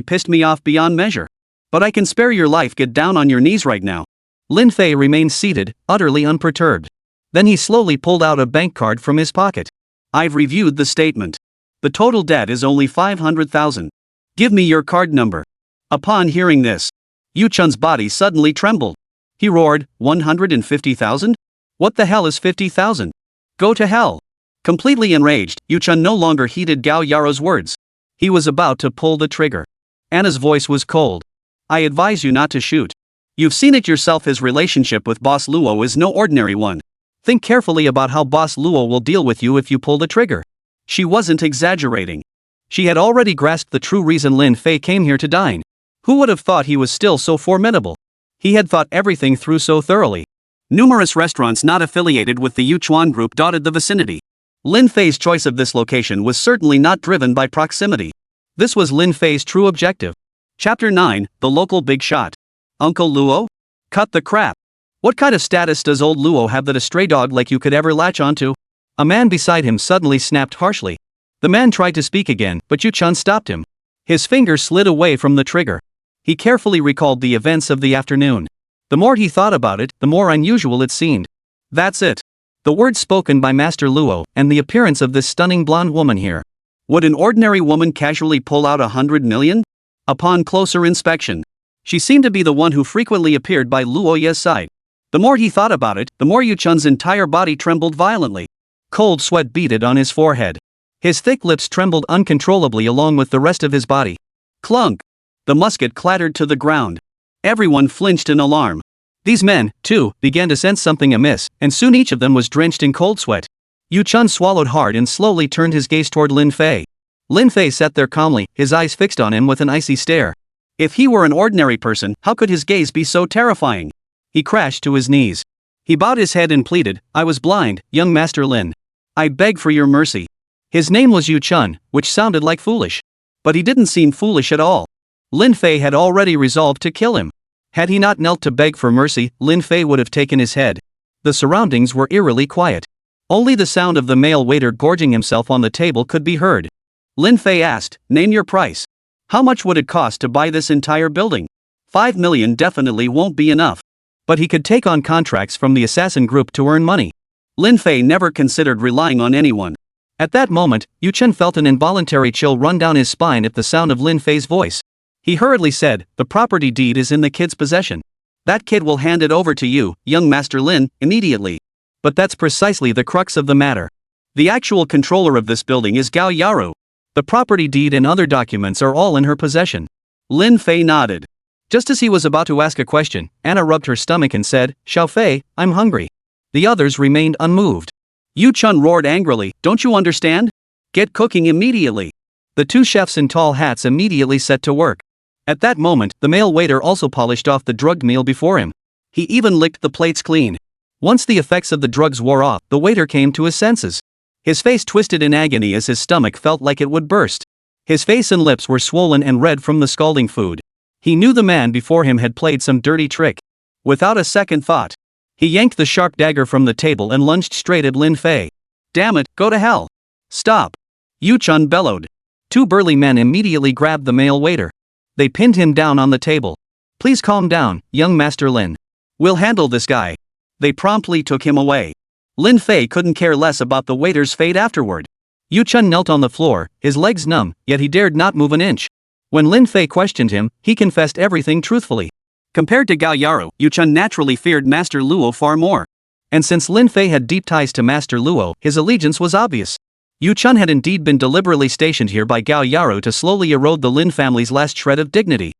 pissed me off beyond measure. But I can spare your life, get down on your knees right now." Lin Fei remained seated, utterly unperturbed. Then he slowly pulled out a bank card from his pocket. "I've reviewed the statement. The total debt is only 500,000. Give me your card number." Upon hearing this, Yu Chun's body suddenly trembled. He roared, 150,000? What the hell is 50,000? Go to hell. Completely enraged, Yu Chun no longer heeded Gao Yaro's words. He was about to pull the trigger. Anna's voice was cold. "I advise you not to shoot. You've seen it yourself, his relationship with Boss Luo is no ordinary one. Think carefully about how Boss Luo will deal with you if you pull the trigger." She wasn't exaggerating. She had already grasped the true reason Lin Fei came here to dine. Who would have thought he was still so formidable? He had thought everything through so thoroughly. Numerous restaurants not affiliated with the Yuchuan Group dotted the vicinity. Lin Fei's choice of this location was certainly not driven by proximity. This was Lin Fei's true objective. Chapter 9, The Local Big Shot. Uncle Luo? Cut the crap. What kind of status does old Luo have that a stray dog like you could ever latch onto? A man beside him suddenly snapped harshly. The man tried to speak again, but Yu Chun stopped him. His finger slid away from the trigger. He carefully recalled the events of the afternoon. The more he thought about it, the more unusual it seemed. That's it. The words spoken by Master Luo, and the appearance of this stunning blonde woman here. Would an ordinary woman casually pull out 100 million? Upon closer inspection, she seemed to be the one who frequently appeared by Luo Ye's side. The more he thought about it, the more Yu Chun's entire body trembled violently. Cold sweat beaded on his forehead. His thick lips trembled uncontrollably along with the rest of his body. Clunk! The musket clattered to the ground. Everyone flinched in alarm. These men, too, began to sense something amiss, and soon each of them was drenched in cold sweat. Yu Chun swallowed hard and slowly turned his gaze toward Lin Fei. Lin Fei sat there calmly, his eyes fixed on him with an icy stare. If he were an ordinary person, how could his gaze be so terrifying? He crashed to his knees. He bowed his head and pleaded, "I was blind, young Master Lin. I beg for your mercy." His name was Yu Chun, which sounded like foolish. But he didn't seem foolish at all. Lin Fei had already resolved to kill him. Had he not knelt to beg for mercy, Lin Fei would have taken his head. The surroundings were eerily quiet. Only the sound of the male waiter gorging himself on the table could be heard. Lin Fei asked, "Name your price. How much would it cost to buy this entire building?" 5 million definitely won't be enough. But he could take on contracts from the assassin group to earn money. Lin Fei never considered relying on anyone. At that moment, Yu Chun felt an involuntary chill run down his spine at the sound of Lin Fei's voice. He hurriedly said, "The property deed is in the kid's possession. That kid will hand it over to you, young Master Lin, immediately." But that's precisely the crux of the matter. The actual controller of this building is Gao Yaru. The property deed and other documents are all in her possession. Lin Fei nodded. Just as he was about to ask a question, Anna rubbed her stomach and said, "Xiao Fei, I'm hungry." The others remained unmoved. Yu Chun roared angrily, "Don't you understand? Get cooking immediately." The two chefs in tall hats immediately set to work. At that moment, the male waiter also polished off the drugged meal before him. He even licked the plates clean. Once the effects of the drugs wore off, the waiter came to his senses. His face twisted in agony as his stomach felt like it would burst. His face and lips were swollen and red from the scalding food. He knew the man before him had played some dirty trick. Without a second thought, he yanked the sharp dagger from the table and lunged straight at Lin Fei. "Damn it, go to hell! Stop!" Yu Chun bellowed. Two burly men immediately grabbed the male waiter. They pinned him down on the table. "Please calm down, young Master Lin. We'll handle this guy." They promptly took him away. Lin Fei couldn't care less about the waiter's fate afterward. Yu Chun knelt on the floor, his legs numb, yet he dared not move an inch. When Lin Fei questioned him, he confessed everything truthfully. Compared to Gao Yaru, Yu Chun naturally feared Master Luo far more. And since Lin Fei had deep ties to Master Luo, his allegiance was obvious. Yu Chun had indeed been deliberately stationed here by Gao Yaru to slowly erode the Lin family's last shred of dignity.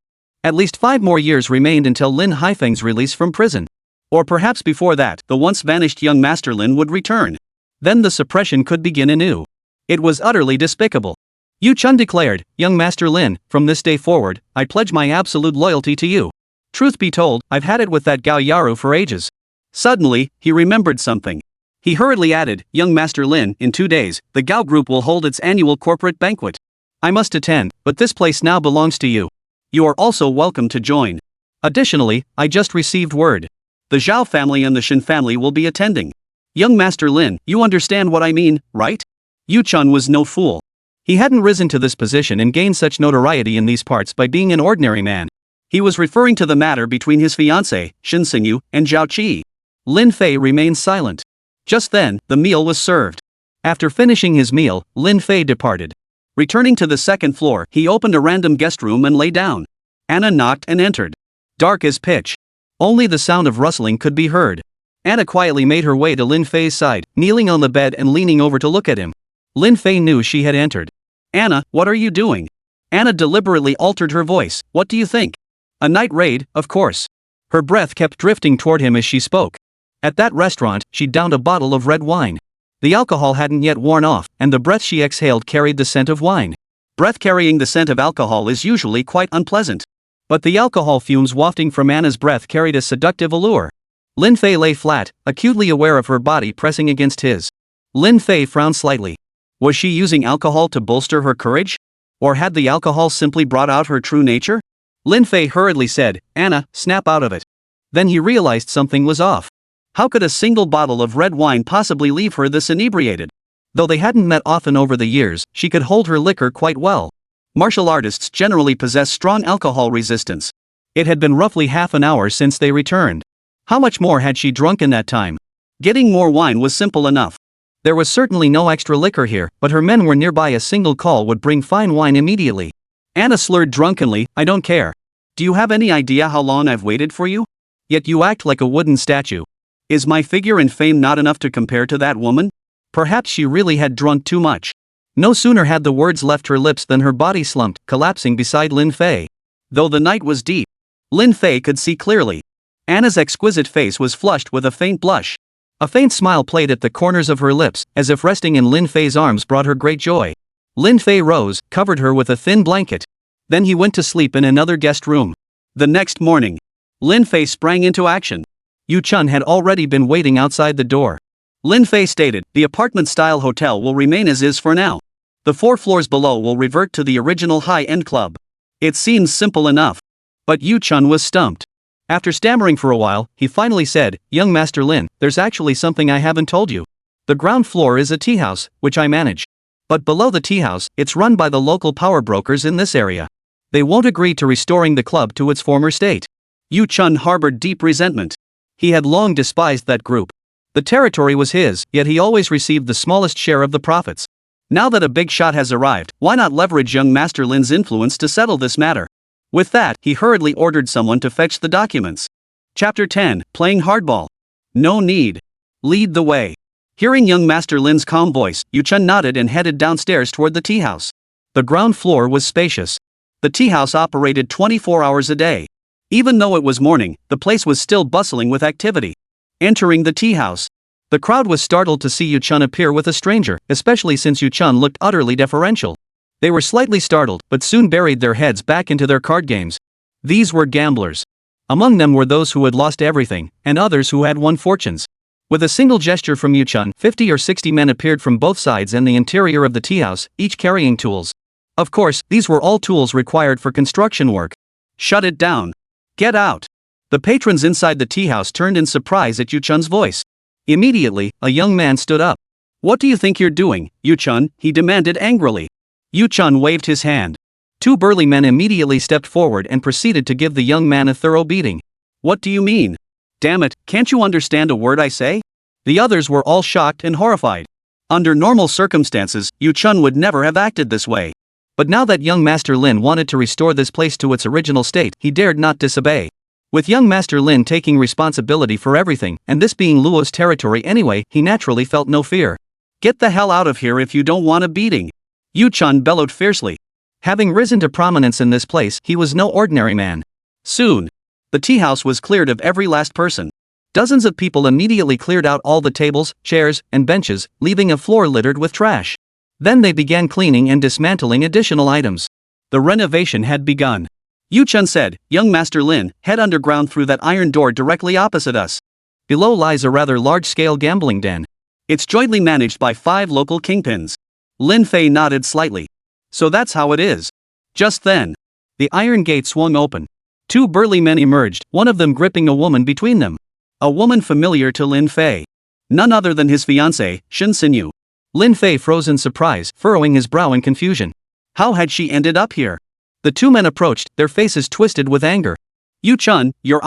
At least 5 more years remained until Lin Haifeng's release from prison. Or perhaps before that, the once vanished young Master Lin would return. Then the suppression could begin anew. It was utterly despicable. Yu Chun declared, "Young Master Lin, from this day forward, I pledge my absolute loyalty to you. Truth be told, I've had it with that Gao Yaru for ages." Suddenly, he remembered something. He hurriedly added, "Young Master Lin, in 2 days, the Gao Group will hold its annual corporate banquet. I must attend, but this place now belongs to you. You are also welcome to join. Additionally, I just received word. The Zhao family and the Shen family will be attending. Young Master Lin, you understand what I mean, right?" Yu Chun was no fool. He hadn't risen to this position and gained such notoriety in these parts by being an ordinary man. He was referring to the matter between his fiancée, Shen Xinyu, and Zhao Qi. Lin Fei remained silent. Just then, the meal was served. After finishing his meal, Lin Fei departed. Returning to the second floor, he opened a random guest room and lay down. Anna knocked and entered. Dark as pitch. Only the sound of rustling could be heard. Anna quietly made her way to Lin Fei's side, kneeling on the bed and leaning over to look at him. Lin Fei knew she had entered. "Anna, what are you doing?" Anna deliberately altered her voice. "What do you think? A night raid, of course." Her breath kept drifting toward him as she spoke. At that restaurant, she downed a bottle of red wine. The alcohol hadn't yet worn off, and the breath she exhaled carried the scent of wine. Breath carrying the scent of alcohol is usually quite unpleasant. But the alcohol fumes wafting from Anna's breath carried a seductive allure. Lin Fei lay flat, acutely aware of her body pressing against his. Lin Fei frowned slightly. Was she using alcohol to bolster her courage? Or had the alcohol simply brought out her true nature? Lin Fei hurriedly said, "Anna, snap out of it." Then he realized something was off. How could a single bottle of red wine possibly leave her this inebriated? Though they hadn't met often over the years, she could hold her liquor quite well. Martial artists generally possess strong alcohol resistance. It had been roughly half an hour since they returned. How much more had she drunk in that time? Getting more wine was simple enough. There was certainly no extra liquor here, but her men were nearby. A single call would bring fine wine immediately. Anna slurred drunkenly, I don't care. Do you have any idea how long I've waited for you? Yet you act like a wooden statue. Is my figure and fame not enough to compare to that woman? Perhaps she really had drunk too much. No sooner had the words left her lips than her body slumped, collapsing beside Lin Fei. Though the night was deep, Lin Fei could see clearly. Anna's exquisite face was flushed with a faint blush. A faint smile played at the corners of her lips, as if resting in Lin Fei's arms brought her great joy. Lin Fei rose, covered her with a thin blanket. Then he went to sleep in another guest room. The next morning, Lin Fei sprang into action. Yu Chun had already been waiting outside the door. Lin Fei stated, the apartment-style hotel will remain as is for now. The 4 floors below will revert to the original high-end club. It seems simple enough. But Yu Chun was stumped. After stammering for a while, he finally said, Young Master Lin, there's actually something I haven't told you. The ground floor is a tea house, which I manage. But below the tea house, it's run by the local power brokers in this area. They won't agree to restoring the club to its former state. Yu Chun harbored deep resentment. He had long despised that group. The territory was his, yet he always received the smallest share of the profits. Now that a big shot has arrived, why not leverage young Master Lin's influence to settle this matter? With that, he hurriedly ordered someone to fetch the documents. Chapter 10, Playing Hardball. No need. Lead the way. Hearing young Master Lin's calm voice, Yu Chun nodded and headed downstairs toward the tea house. The ground floor was spacious. The tea house operated 24 hours a day. Even though it was morning, the place was still bustling with activity. Entering the tea house, the crowd was startled to see Yu Chun appear with a stranger, especially since Yu Chun looked utterly deferential. They were slightly startled, but soon buried their heads back into their card games. These were gamblers. Among them were those who had lost everything, and others who had won fortunes. With a single gesture from Yu Chun, 50 or 60 men appeared from both sides and the interior of the tea house, each carrying tools. Of course, these were all tools required for construction work. Shut it down. Get out. The patrons inside the tea house turned in surprise at Yu Chun's voice. Immediately, a young man stood up. What do you think you're doing, Yu Chun? He demanded angrily. Yu Chun waved his hand. 2 burly men immediately stepped forward and proceeded to give the young man a thorough beating. What do you mean? Damn it, can't you understand a word I say? The others were all shocked and horrified. Under normal circumstances, Yu Chun would never have acted this way. But now that young Master Lin wanted to restore this place to its original state, he dared not disobey. With young Master Lin taking responsibility for everything, and this being Luo's territory anyway, he naturally felt no fear. Get the hell out of here if you don't want a beating. Yu Chun bellowed fiercely. Having risen to prominence in this place, he was no ordinary man. Soon, the tea house was cleared of every last person. Dozens of people immediately cleared out all the tables, chairs, and benches, leaving a floor littered with trash. Then they began cleaning and dismantling additional items. The renovation had begun. Yu Chun said, Young Master Lin, head underground through that iron door directly opposite us. Below lies a rather large-scale gambling den. It's jointly managed by 5 local kingpins. Lin Fei nodded slightly. So that's how it is. Just then, the iron gate swung open. 2 burly men emerged, one of them gripping a woman between them. A woman familiar to Lin Fei. None other than his fiancée, Shen Xinyu. Lin Fei froze in surprise, furrowing his brow in confusion. How had she ended up here? The 2 men approached, their faces twisted with anger. Yu Chun, you're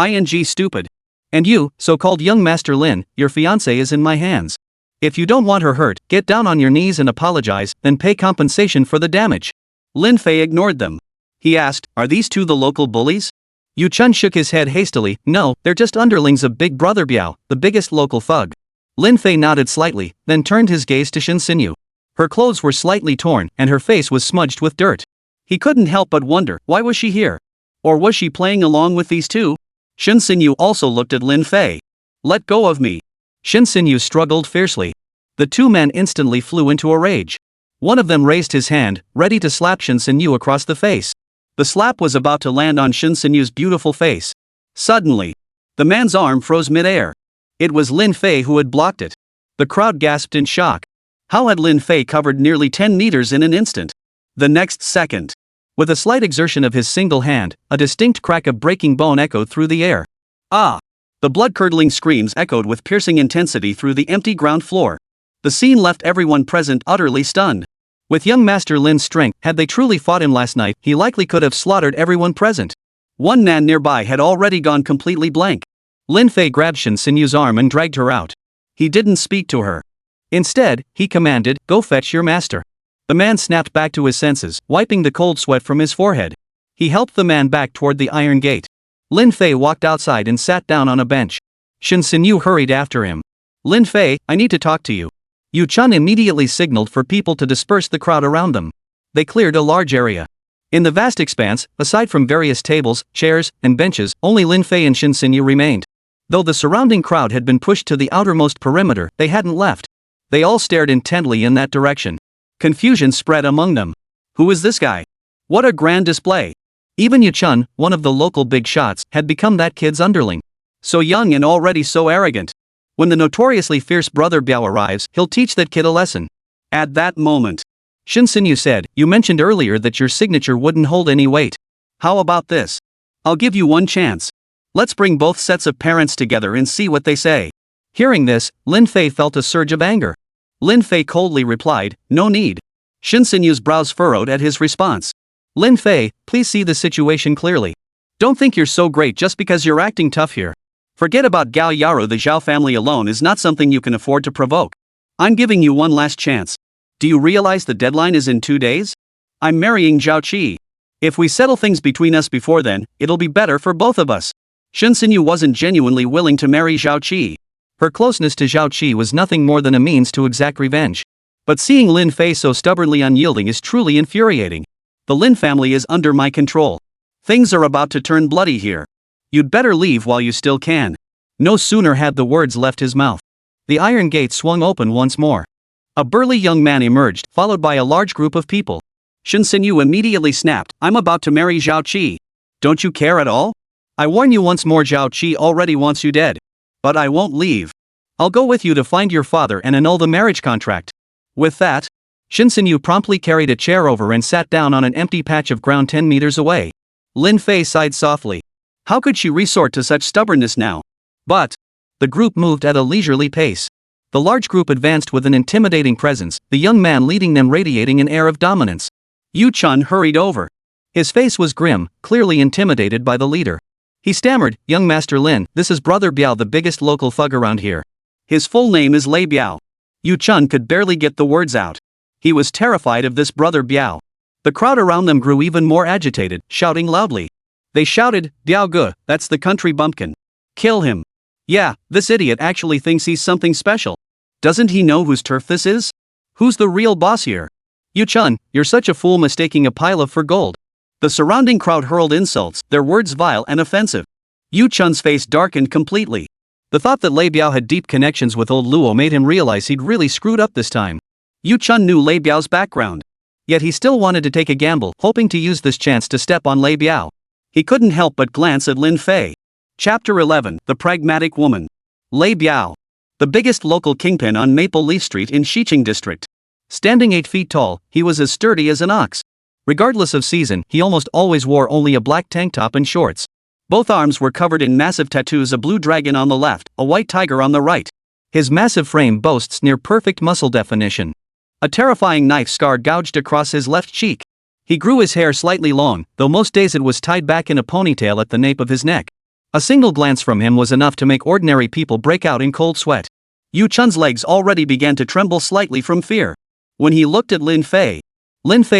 stupid. And you, so-called young Master Lin, your fiancée is in my hands. If you don't want her hurt, get down on your knees and apologize, then pay compensation for the damage. Lin Fei ignored them. He asked, are these 2 the local bullies? Yu Chun shook his head hastily, no, they're just underlings of Big Brother Biao, the biggest local thug. Lin Fei nodded slightly, then turned his gaze to Shen Xinyu. Her clothes were slightly torn, and her face was smudged with dirt. He couldn't help but wonder, why was she here? Or was she playing along with these 2? Shen Xinyu also looked at Lin Fei. Let go of me. Shen Xinyu struggled fiercely. The 2 men instantly flew into a rage. One of them raised his hand, ready to slap Shen Xinyu across the face. The slap was about to land on Shen Xinyu's beautiful face. Suddenly, the man's arm froze mid-air. It was Lin Fei who had blocked it. The crowd gasped in shock. How had Lin Fei covered nearly 10 meters in an instant? The next second, with a slight exertion of his single hand, a distinct crack of breaking bone echoed through the air. Ah! The blood-curdling screams echoed with piercing intensity through the empty ground floor. The scene left everyone present utterly stunned. With young Master Lin's strength, had they truly fought him last night, he likely could have slaughtered everyone present. One man nearby had already gone completely blank. Lin Fei grabbed Shen Xinyu's arm and dragged her out. He didn't speak to her. Instead, he commanded, "Go fetch your master." The man snapped back to his senses, wiping the cold sweat from his forehead. He helped the man back toward the iron gate. Lin Fei walked outside and sat down on a bench. Shen Xinyu hurried after him. "Lin Fei, I need to talk to you." Yu Chun immediately signaled for people to disperse the crowd around them. They cleared a large area. In the vast expanse, aside from various tables, chairs, and benches, only Lin Fei and Shen Xinyu remained. Though the surrounding crowd had been pushed to the outermost perimeter, they hadn't left. They all stared intently in that direction. Confusion spread among them. Who is this guy? What a grand display! Even Yu Chun, one of the local big shots, had become that kid's underling. So young and already so arrogant. When the notoriously fierce brother Biao arrives, he'll teach that kid a lesson. At that moment, Shen Xinyu said, "You mentioned earlier that your signature wouldn't hold any weight. How about this? I'll give you one chance. Let's bring both sets of parents together and see what they say." Hearing this, Lin Fei felt a surge of anger. Lin Fei coldly replied, "No need." Shen Xinyu's brows furrowed at his response. "Lin Fei, please see the situation clearly. Don't think you're so great just because you're acting tough here. Forget about Gao Yaru. The Zhao family alone is not something you can afford to provoke. I'm giving you one last chance. Do you realize the deadline is in 2 days? I'm marrying Zhao Qi. If we settle things between us before then, it'll be better for both of us." Shen Xinyu wasn't genuinely willing to marry Zhao Qi. Her closeness to Zhao Qi was nothing more than a means to exact revenge. But seeing Lin Fei so stubbornly unyielding is truly infuriating. The Lin family is under my control. Things are about to turn bloody here. You'd better leave while you still can. No sooner had the words left his mouth. The iron gate swung open once more. A burly young man emerged, followed by a large group of people. Shen Xinyu immediately snapped, "I'm about to marry Zhao Qi. Don't you care at all? I warn you once more, Zhao Qi already wants you dead. But I won't leave. I'll go with you to find your father and annul the marriage contract." With that, Shen Xinyu promptly carried a chair over and sat down on an empty patch of ground 10 meters away. Lin Fei sighed softly. How could she resort to such stubbornness now? But the group moved at a leisurely pace. The large group advanced with an intimidating presence, the young man leading them radiating an air of dominance. Yu Chun hurried over. His face was grim, clearly intimidated by the leader. He stammered, "Young Master Lin, this is Brother Biao, the biggest local thug around here. His full name is Lei Biao." Yu Chun could barely get the words out. He was terrified of this Brother Biao. The crowd around them grew even more agitated, shouting loudly. They shouted, "Biao Ge, that's the country bumpkin. Kill him. Yeah, this idiot actually thinks he's something special. Doesn't he know whose turf this is? Who's the real boss here? Yu Chun, you're such a fool mistaking a pile of for gold." The surrounding crowd hurled insults, their words vile and offensive. Yu Chun's face darkened completely. The thought that Lei Biao had deep connections with old Luo made him realize he'd really screwed up this time. Yu Chun knew Lei Biao's background. Yet he still wanted to take a gamble, hoping to use this chance to step on Lei Biao. He couldn't help but glance at Lin Fei. Chapter 11, The Pragmatic Woman. Lei Biao. The biggest local kingpin on Maple Leaf Street in Xiqing District. Standing 8 feet tall, he was as sturdy as an ox. Regardless of season, he almost always wore only a black tank top and shorts. Both arms were covered in massive tattoos, a blue dragon on the left, a white tiger on the right. His massive frame boasts near-perfect muscle definition. A terrifying knife scar gouged across his left cheek. He grew his hair slightly long, though most days it was tied back in a ponytail at the nape of his neck. A single glance from him was enough to make ordinary people break out in cold sweat. Yu Chun's legs already began to tremble slightly from fear. When he looked at Lin Fei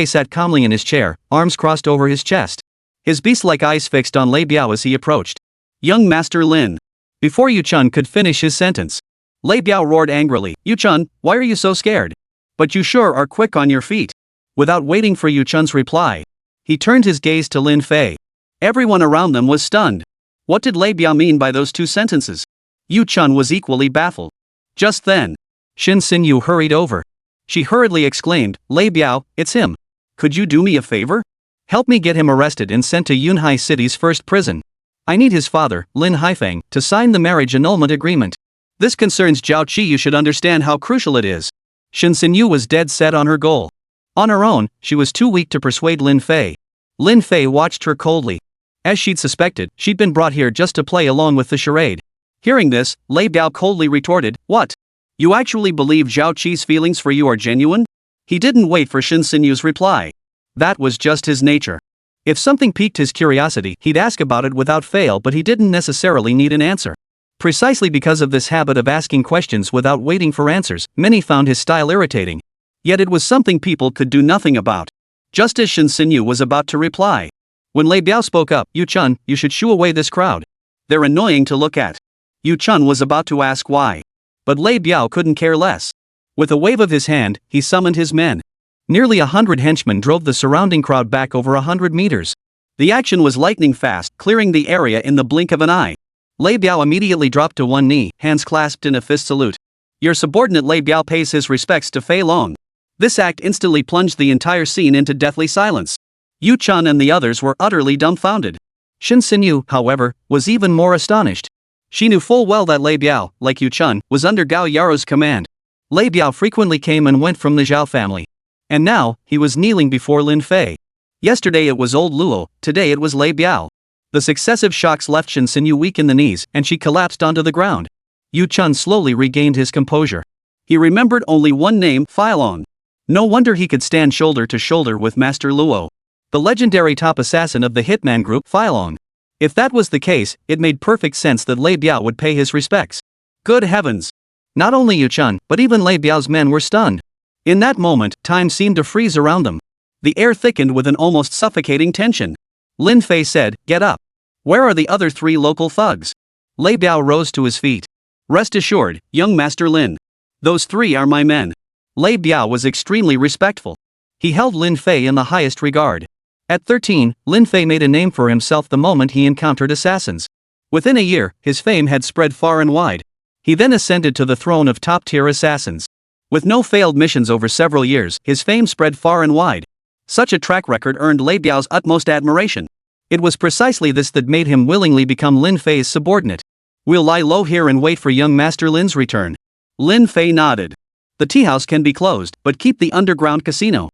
sat calmly in his chair, arms crossed over his chest. His beast-like eyes fixed on Lei Biao as he approached. "Young Master Lin." Before Yu Chun could finish his sentence, Lei Biao roared angrily, "Yu Chun, why are you so scared? But you sure are quick on your feet." Without waiting for Yu Chun's reply, he turned his gaze to Lin Fei. Everyone around them was stunned. What did Lei Biao mean by those 2 sentences? Yu Chun was equally baffled. Just then, Shen Xinyu hurried over. She hurriedly exclaimed, "Lei Biao, it's him. Could you do me a favor? Help me get him arrested and sent to Yunhai City's first prison. I need his father, Lin Haifeng, to sign the marriage annulment agreement. This concerns Zhao Qi. You should understand how crucial it is." Shen Xinyu was dead set on her goal. On her own, she was too weak to persuade Lin Fei. Lin Fei watched her coldly. As she'd suspected, she'd been brought here just to play along with the charade. Hearing this, Lei Biao coldly retorted, "What? You actually believe Zhao Qi's feelings for you are genuine?" He didn't wait for Shen Xinyu's reply. That was just his nature. If something piqued his curiosity, he'd ask about it without fail, but he didn't necessarily need an answer. Precisely because of this habit of asking questions without waiting for answers, many found his style irritating. Yet it was something people could do nothing about. Just as Shen Xinyu was about to reply, when Lei Biao spoke up, "Yu Chun, you should shoo away this crowd. They're annoying to look at." Yu Chun was about to ask why. But Lei Biao couldn't care less. With a wave of his hand, he summoned his men. Nearly 100 henchmen drove the surrounding crowd back over 100 meters. The action was lightning fast, clearing the area in the blink of an eye. Lei Biao immediately dropped to one knee, hands clasped in a fist salute. Your subordinate Lei Biao pays his respects to Fei Long. This act instantly plunged the entire scene into deathly silence. Yu Chun and the others were utterly dumbfounded. Shen Xinyu, however, was even more astonished. She knew full well that Lei Biao, like Yu Chun, was under Gao Yaro's command. Lei Biao frequently came and went from the Zhao family. And now, he was kneeling before Lin Fei. Yesterday it was old Luo, today it was Lei Biao. The successive shocks left Shen Xinyu weak in the knees, and she collapsed onto the ground. Yu Chun slowly regained his composure. He remembered only one name, Fei Long. No wonder he could stand shoulder to shoulder with Master Luo, the legendary top assassin of the Hitman Group, Fei Long. If that was the case, it made perfect sense that Lei Biao would pay his respects. Good heavens! Not only Yu Chun, but even Lei Biao's men were stunned. In that moment, time seemed to freeze around them. The air thickened with an almost suffocating tension. Lin Fei said, "Get up. Where are the other 3 local thugs?" Lei Biao rose to his feet. "Rest assured, young Master Lin. Those 3 are my men." Lei Biao was extremely respectful. He held Lin Fei in the highest regard. At 13, Lin Fei made a name for himself the moment he encountered assassins. Within a year, his fame had spread far and wide. He then ascended to the throne of top-tier assassins. With no failed missions over several years, his fame spread far and wide. Such a track record earned Lei Biao's utmost admiration. It was precisely this that made him willingly become Lin Fei's subordinate. "We'll lie low here and wait for young Master Lin's return." Lin Fei nodded. "The tea house can be closed, but keep the underground casino.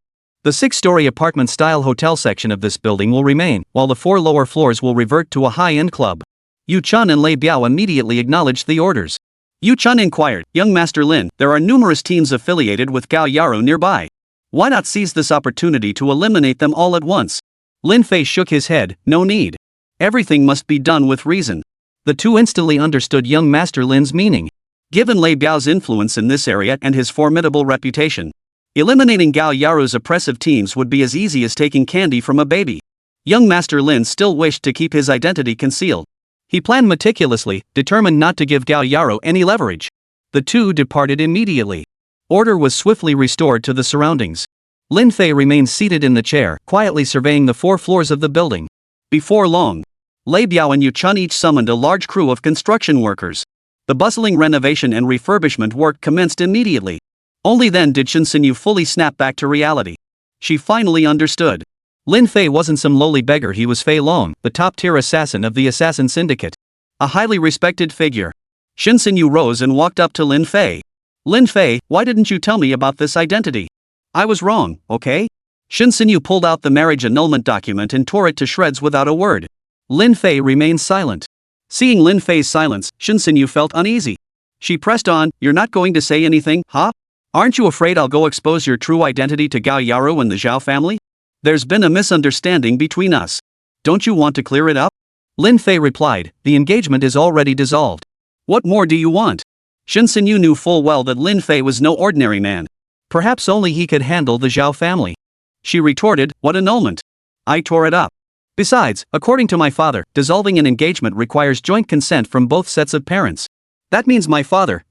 The 6-story apartment-style hotel section of this building will remain, while the 4 lower floors will revert to a high-end club." Yu Chun and Lei Biao immediately acknowledged the orders. Yu Chun inquired, "Young Master Lin, there are numerous teams affiliated with Gao Yaro nearby. Why not seize this opportunity to eliminate them all at once?" Lin Fei shook his head, "No need. Everything must be done with reason." The two instantly understood young Master Lin's meaning. Given Lei Biao's influence in this area and his formidable reputation, eliminating Gao Yaro's oppressive teams would be as easy as taking candy from a baby. Young Master Lin still wished to keep his identity concealed. He planned meticulously, determined not to give Gao Yaro any leverage. The two departed immediately. Order was swiftly restored to the surroundings. Lin Fei remained seated in the chair, quietly surveying the 4 floors of the building. Before long, Lei Biao and Yu Chun each summoned a large crew of construction workers. The bustling renovation and refurbishment work commenced immediately. Only then did Shen Xinyu fully snap back to reality. She finally understood. Lin Fei wasn't some lowly beggar, he was Fei Long, the top-tier assassin of the Assassin Syndicate. A highly respected figure. Shen Xinyu rose and walked up to Lin Fei. "Lin Fei, why didn't you tell me about this identity?" "I was wrong, okay?" Shen Xinyu pulled out the marriage annulment document and tore it to shreds without a word. Lin Fei remained silent. Seeing Lin Fei's silence, Shen Xinyu felt uneasy. She pressed on, "You're not going to say anything, huh? Aren't you afraid I'll go expose your true identity to Gao Yaro and the Zhao family? There's been a misunderstanding between us. Don't you want to clear it up?" Lin Fei replied, "The engagement is already dissolved. What more do you want?" Shen Xinyu knew full well that Lin Fei was no ordinary man. Perhaps only he could handle the Zhao family. She retorted, "What annulment? I tore it up. Besides, according to my father, dissolving an engagement requires joint consent from both sets of parents. That means my father,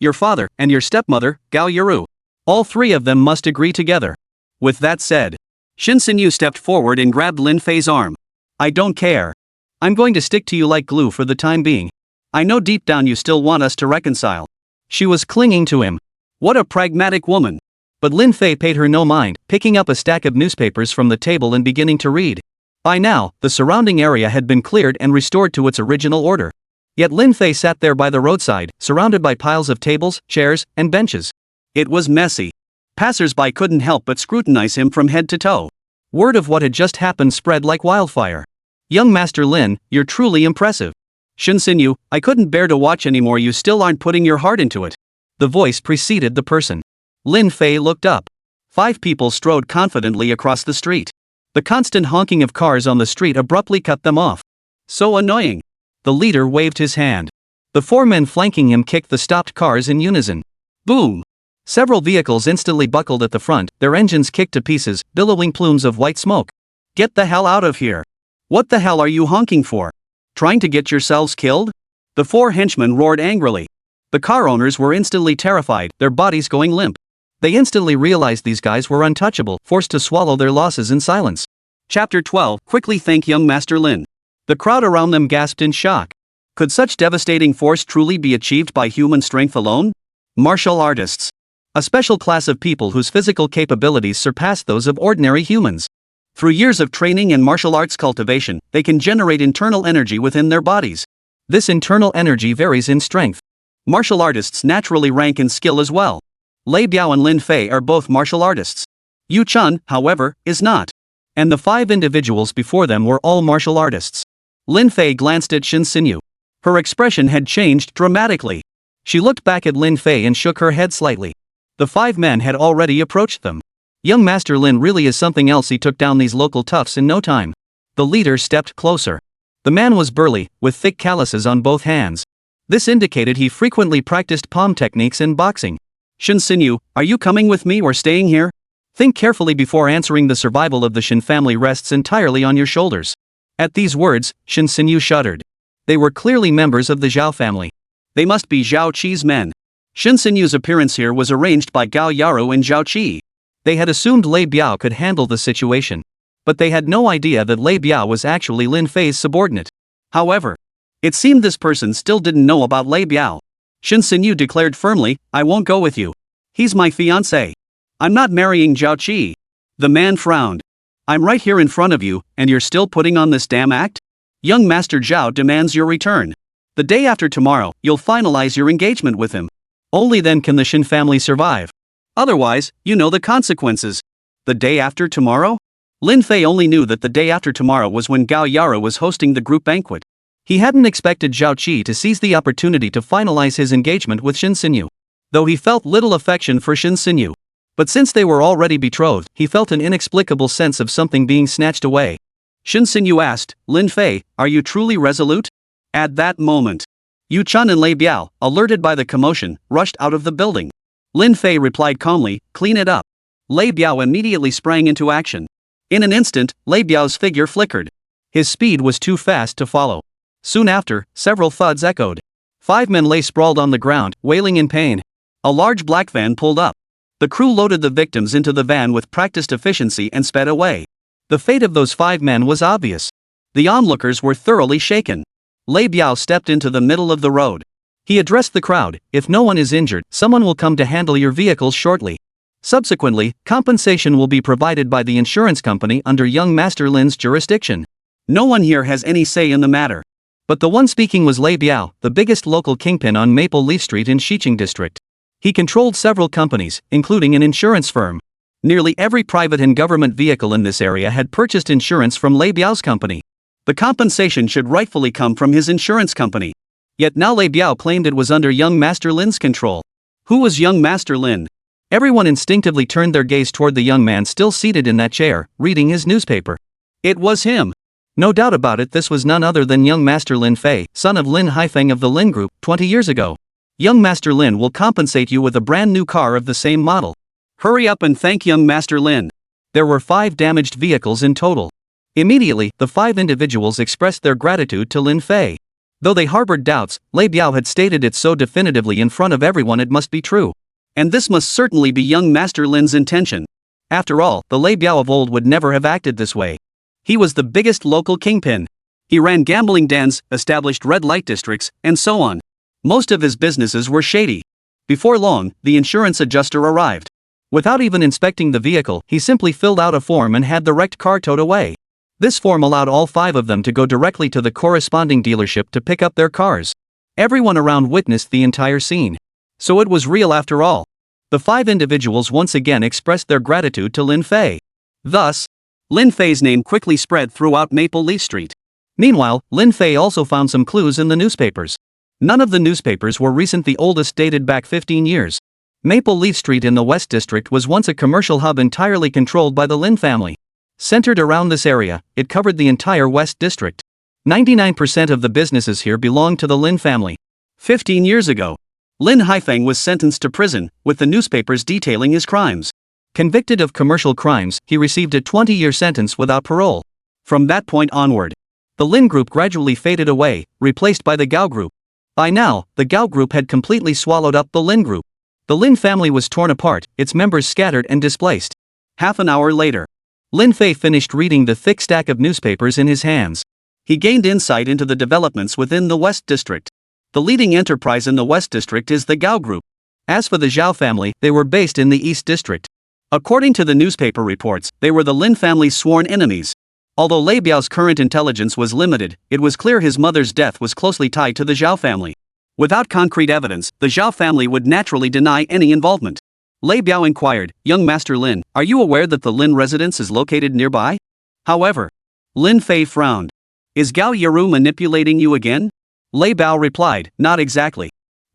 and your stepmother, Gao Yaru. All 3 of them must agree together." With that said, Shen Xinyu stepped forward and grabbed Lin Fei's arm. "I don't care. I'm going to stick to you like glue for the time being. I know deep down you still want us to reconcile." She was clinging to him. What a pragmatic woman. But Lin Fei paid her no mind, picking up a stack of newspapers from the table and beginning to read. By now, the surrounding area had been cleared and restored to its original order. Yet Lin Fei sat there by the roadside, surrounded by piles of tables, chairs, and benches. It was messy. Passers-by couldn't help but scrutinize him from head to toe. Word of what had just happened spread like wildfire. "Young Master Lin, you're truly impressive. Shen Xinyu, I couldn't bear to watch anymore, you still aren't putting your heart into it." The voice preceded the person. Lin Fei looked up. 5 people strode confidently across the street. The constant honking of cars on the street abruptly cut them off. So annoying. The leader waved his hand. The 4 men flanking him kicked the stopped cars in unison. Boom! Several vehicles instantly buckled at the front, their engines kicked to pieces, billowing plumes of white smoke. Get the hell out of here! What the hell are you honking for? Trying to get yourselves killed? The 4 henchmen roared angrily. The car owners were instantly terrified, their bodies going limp. They instantly realized these guys were untouchable, forced to swallow their losses in silence. Chapter 12. Quickly thank young Master Lin. The crowd around them gasped in shock. Could such devastating force truly be achieved by human strength alone? Martial artists. A special class of people whose physical capabilities surpass those of ordinary humans. Through years of training and martial arts cultivation, they can generate internal energy within their bodies. This internal energy varies in strength. Martial artists naturally rank in skill as well. Lei Biao and Lin Fei are both martial artists. Yu Chun, however, is not. And the 5 individuals before them were all martial artists. Lin Fei glanced at Shen Xinyu. Her expression had changed dramatically. She looked back at Lin Fei and shook her head slightly. The 5 men had already approached them. Young Master Lin really is something else. He took down these local toughs in no time. The leader stepped closer. The man was burly, with thick calluses on both hands. This indicated he frequently practiced palm techniques in boxing. Shen Xinyu, are you coming with me or staying here? Think carefully before answering. The survival of the Shen family rests entirely on your shoulders. At these words, Shen Xinyu shuddered. They were clearly members of the Zhao family. They must be Zhao Qi's men. Shen Xinyu's appearance here was arranged by Gao Yaru and Zhao Qi. They had assumed Lei Biao could handle the situation. But they had no idea that Lei Biao was actually Lin Fei's subordinate. However, it seemed this person still didn't know about Lei Biao. Shen Xinyu declared firmly, I won't go with you. He's my fiancé. I'm not marrying Zhao Qi. The man frowned. I'm right here in front of you, and you're still putting on this damn act? Young Master Zhao demands your return. The day after tomorrow, you'll finalize your engagement with him. Only then can the Shen family survive. Otherwise, you know the consequences. The day after tomorrow? Lin Fei only knew that the day after tomorrow was when Gao Yaru was hosting the group banquet. He hadn't expected Zhao Qi to seize the opportunity to finalize his engagement with Shen Xinyu. Though he felt little affection for Shen Xinyu. But since they were already betrothed, he felt an inexplicable sense of something being snatched away. Shen Xinyu asked, Lin Fei, are you truly resolute? At that moment, Yu Chun and Lei Biao, alerted by the commotion, rushed out of the building. Lin Fei replied calmly, clean it up. Lei Biao immediately sprang into action. In an instant, Lei Biao's figure flickered. His speed was too fast to follow. Soon after, several thuds echoed. 5 men lay sprawled on the ground, wailing in pain. A large black van pulled up. The crew loaded the victims into the van with practiced efficiency and sped away. The fate of those 5 men was obvious. The onlookers were thoroughly shaken. Lei Biao stepped into the middle of the road. He addressed the crowd, if no one is injured, someone will come to handle your vehicles shortly. Subsequently, compensation will be provided by the insurance company under young Master Lin's jurisdiction. No one here has any say in the matter. But the one speaking was Lei Biao, the biggest local kingpin on Maple Leaf Street in Xiqing District. He controlled several companies, including an insurance firm. Nearly every private and government vehicle in this area had purchased insurance from Lei Biao's company. The compensation should rightfully come from his insurance company. Yet now Lei Biao claimed it was under young Master Lin's control. Who was young Master Lin? Everyone instinctively turned their gaze toward the young man still seated in that chair, reading his newspaper. It was him. No doubt about it, this was none other than young Master Lin Fei, son of Lin Haifeng of the Lin Group, 20 years ago. Young Master Lin will compensate you with a brand new car of the same model. Hurry up and thank young Master Lin. There were 5 damaged vehicles in total. Immediately, the 5 individuals expressed their gratitude to Lin Fei. Though they harbored doubts, Lei Biao had stated it so definitively in front of everyone it must be true. And this must certainly be young Master Lin's intention. After all, the Lei Biao of old would never have acted this way. He was the biggest local kingpin. He ran gambling dens, established red light districts, and so on. Most of his businesses were shady. Before long, the insurance adjuster arrived. Without even inspecting the vehicle, he simply filled out a form and had the wrecked car towed away. This form allowed all 5 of them to go directly to the corresponding dealership to pick up their cars. Everyone around witnessed the entire scene. So it was real after all. The 5 individuals once again expressed their gratitude to Lin Fei. Thus, Lin Fei's name quickly spread throughout Maple Leaf Street. Meanwhile, Lin Fei also found some clues in the newspapers. None of the newspapers were recent, the oldest dated back 15 years. Maple Leaf Street in the West District was once a commercial hub entirely controlled by the Lin family. Centered around this area, it covered the entire West District. 99% of the businesses here belonged to the Lin family. 15 years ago, Lin Haifeng was sentenced to prison, with the newspapers detailing his crimes. Convicted of commercial crimes, he received a 20-year sentence without parole. From that point onward, the Lin Group gradually faded away, replaced by the Gao Group. By now, the Gao Group had completely swallowed up the Lin Group. The Lin family was torn apart, its members scattered and displaced. Half an hour later, Lin Fei finished reading the thick stack of newspapers in his hands. He gained insight into the developments within the West District. The leading enterprise in the West District is the Gao Group. As for the Zhao family, they were based in the East District. According to the newspaper reports, they were the Lin family's sworn enemies. Although Lei Biao's current intelligence was limited, it was clear his mother's death was closely tied to the Zhao family. Without concrete evidence, the Zhao family would naturally deny any involvement. Lei Biao inquired, "Young Master Lin, are you aware that the Lin residence is located nearby?" However, Lin Fei frowned. "Is Gao Yaru manipulating you again?" Lei Biao replied, "Not exactly.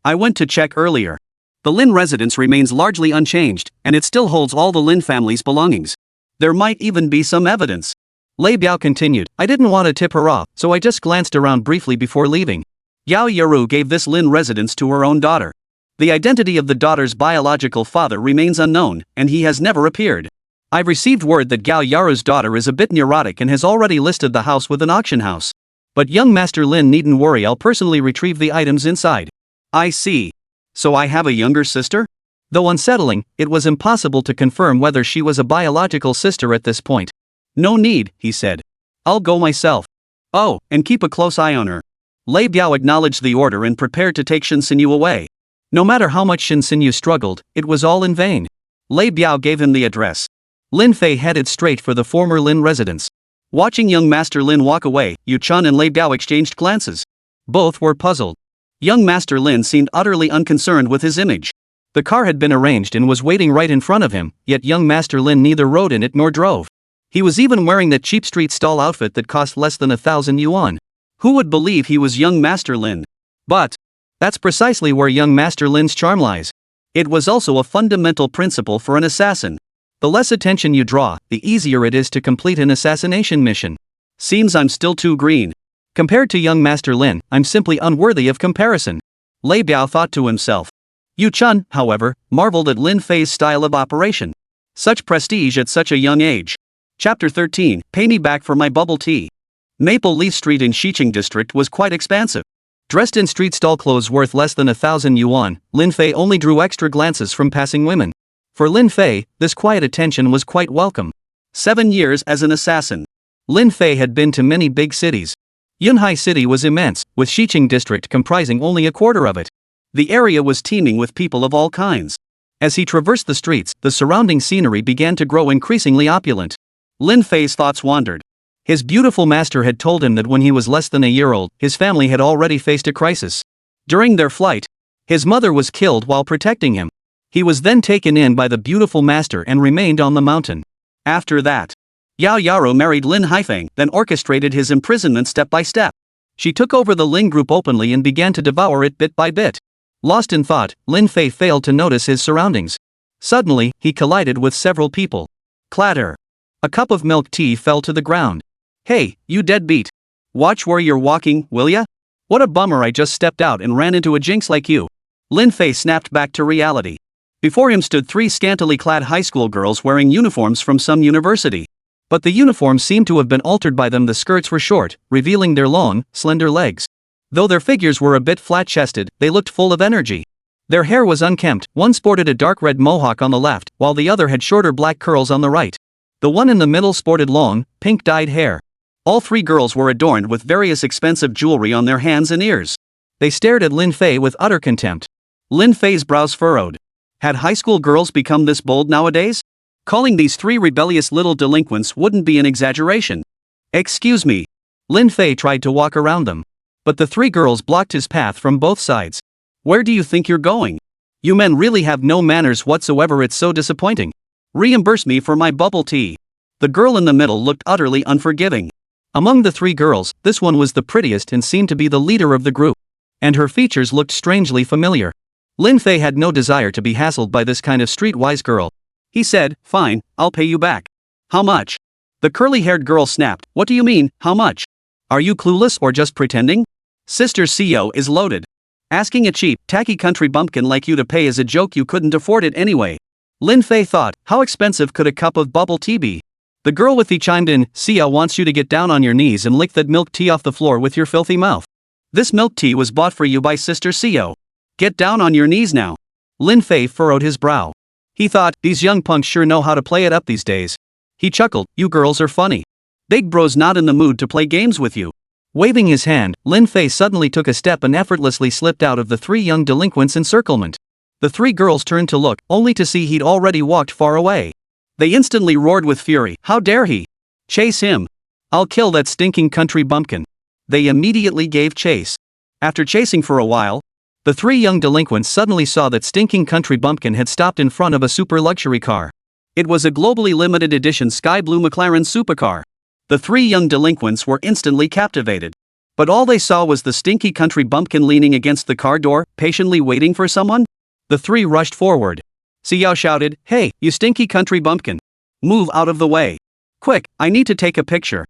I went to check earlier. The Lin residence remains largely unchanged, and it still holds all the Lin family's belongings. There might even be some evidence." Lei Biao continued, "I didn't want to tip her off, so I just glanced around briefly before leaving. Gao Yaru gave this Lin residence to her own daughter. The identity of the daughter's biological father remains unknown, and he has never appeared. I've received word that Gao Yaru's daughter is a bit neurotic and has already listed the house with an auction house. But young Master Lin needn't worry, I'll personally retrieve the items inside." "I see. So I have a younger sister?" Though unsettling, it was impossible to confirm whether she was a biological sister at this point. "No need," he said. "I'll go myself." "Oh, and keep a close eye on her." Lei Biao acknowledged the order and prepared to take Shen Xinyu away. No matter how much Shen Xinyu struggled, it was all in vain. Lei Biao gave him the address. Lin Fei headed straight for the former Lin residence. Watching young Master Lin walk away, Yu Chun and Lei Biao exchanged glances. Both were puzzled. Young Master Lin seemed utterly unconcerned with his image. The car had been arranged and was waiting right in front of him, yet young Master Lin neither rode in it nor drove. He was even wearing that cheap street stall outfit that cost less than 1,000 yuan. Who would believe he was young Master Lin? But that's precisely where young Master Lin's charm lies. It was also a fundamental principle for an assassin. The less attention you draw, the easier it is to complete an assassination mission. Seems I'm still too green. Compared to young Master Lin, I'm simply unworthy of comparison. Lei Biao thought to himself. Yu Chun, however, marveled at Lin Fei's style of operation. Such prestige at such a young age. Chapter 13, Pay Me Back for My Bubble Tea. Maple Leaf Street in Xiqing District was quite expansive. Dressed in street stall clothes worth less than 1,000 yuan, Lin Fei only drew extra glances from passing women. For Lin Fei, this quiet attention was quite welcome. 7 years as an assassin. Lin Fei had been to many big cities. Yunhai City was immense, with Xiqing District comprising only a quarter of it. The area was teeming with people of all kinds. As he traversed the streets, the surrounding scenery began to grow increasingly opulent. Lin Fei's thoughts wandered. His beautiful master had told him that when he was less than a year old, his family had already faced a crisis. During their flight, his mother was killed while protecting him. He was then taken in by the beautiful master and remained on the mountain. After that, Yao Yaro married Lin Haifeng, then orchestrated his imprisonment step by step. She took over the Lin Group openly and began to devour it bit by bit. Lost in thought, Lin Fei failed to notice his surroundings. Suddenly, he collided with several people. Clatter. A cup of milk tea fell to the ground. "Hey, you deadbeat. Watch where you're walking, will ya? What a bummer, I just stepped out and ran into a jinx like you." Lin Fei snapped back to reality. Before him stood 3 scantily clad high school girls wearing uniforms from some university. But the uniforms seemed to have been altered by them. The skirts were short, revealing their long, slender legs. Though their figures were a bit flat-chested, they looked full of energy. Their hair was unkempt, one sported a dark red mohawk on the left, while the other had shorter black curls on the right. The one in the middle sported long, pink-dyed hair. All 3 girls were adorned with various expensive jewelry on their hands and ears. They stared at Lin Fei with utter contempt. Lin Fei's brows furrowed. Had high school girls become this bold nowadays? Calling these 3 rebellious little delinquents wouldn't be an exaggeration. "Excuse me." Lin Fei tried to walk around them. But the 3 girls blocked his path from both sides. "Where do you think you're going? You men really have no manners whatsoever, it's so disappointing. Reimburse me for my bubble tea." The girl in the middle looked utterly unforgiving. Among the 3 girls, this one was the prettiest and seemed to be the leader of the group. And her features looked strangely familiar. Lin Fei had no desire to be hassled by this kind of streetwise girl. He said, "Fine, I'll pay you back." "How much?" The curly-haired girl snapped, "What do you mean, how much? Are you clueless or just pretending? Sister CEO is loaded. Asking a cheap, tacky country bumpkin like you to pay is a joke, you couldn't afford it anyway." Lin Fei thought, how expensive could a cup of bubble tea be? The girl with the chimed in, "Sia wants you to get down on your knees and lick that milk tea off the floor with your filthy mouth. This milk tea was bought for you by Sister CEO. Get down on your knees now." Lin Fei furrowed his brow. He thought, these young punks sure know how to play it up these days. He chuckled, "You girls are funny. Big bro's not in the mood to play games with you." Waving his hand, Lin Fei suddenly took a step and effortlessly slipped out of the three young delinquents' encirclement. The three girls turned to look, only to see he'd already walked far away. They instantly roared with fury, "How dare he? Chase him! I'll kill that stinking country bumpkin." They immediately gave chase. After chasing for a while, the three young delinquents suddenly saw that stinking country bumpkin had stopped in front of a super luxury car. It was a globally limited edition sky blue McLaren supercar. The three young delinquents were instantly captivated. But all they saw was the stinky country bumpkin leaning against the car door, patiently waiting for someone. The three rushed forward. Xiao shouted, "Hey, you stinky country bumpkin. Move out of the way. Quick, I need to take a picture."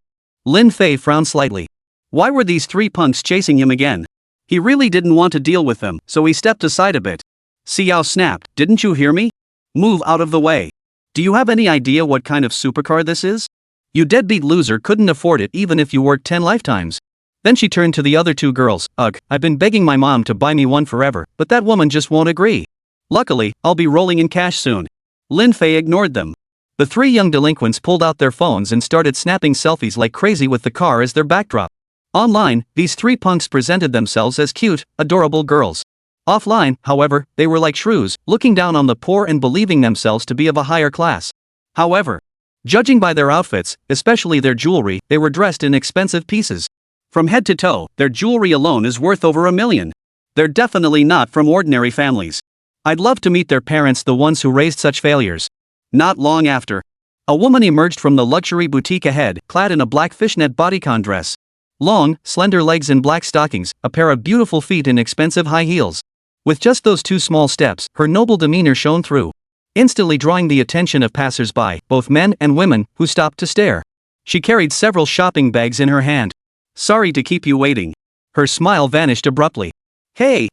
Lin Fei frowned slightly. Why were these three punks chasing him again? He really didn't want to deal with them, so he stepped aside a bit. Xiao snapped, "Didn't you hear me? Move out of the way. Do you have any idea what kind of supercar this is? You deadbeat loser couldn't afford it even if you worked 10 lifetimes." Then she turned to the other two girls, "Ugh, I've been begging my mom to buy me one forever, but that woman just won't agree. Luckily, I'll be rolling in cash soon." Lin Fei ignored them. The three young delinquents pulled out their phones and started snapping selfies like crazy with the car as their backdrop. Online, these three punks presented themselves as cute, adorable girls. Offline, however, they were like shrews, looking down on the poor and believing themselves to be of a higher class. However, judging by their outfits, especially their jewelry, they were dressed in expensive pieces. From head to toe, their jewelry alone is worth over $1 million. They're definitely not from ordinary families. I'd love to meet their parents, the ones who raised such failures. Not long after, a woman emerged from the luxury boutique ahead, clad in a black fishnet bodycon dress. Long, slender legs in black stockings, a pair of beautiful feet in expensive high heels. With just those two small steps, her noble demeanor shone through, instantly drawing the attention of passers-by, both men and women, who stopped to stare. She carried several shopping bags in her hand. "Sorry to keep you waiting." Her smile vanished abruptly. Hey,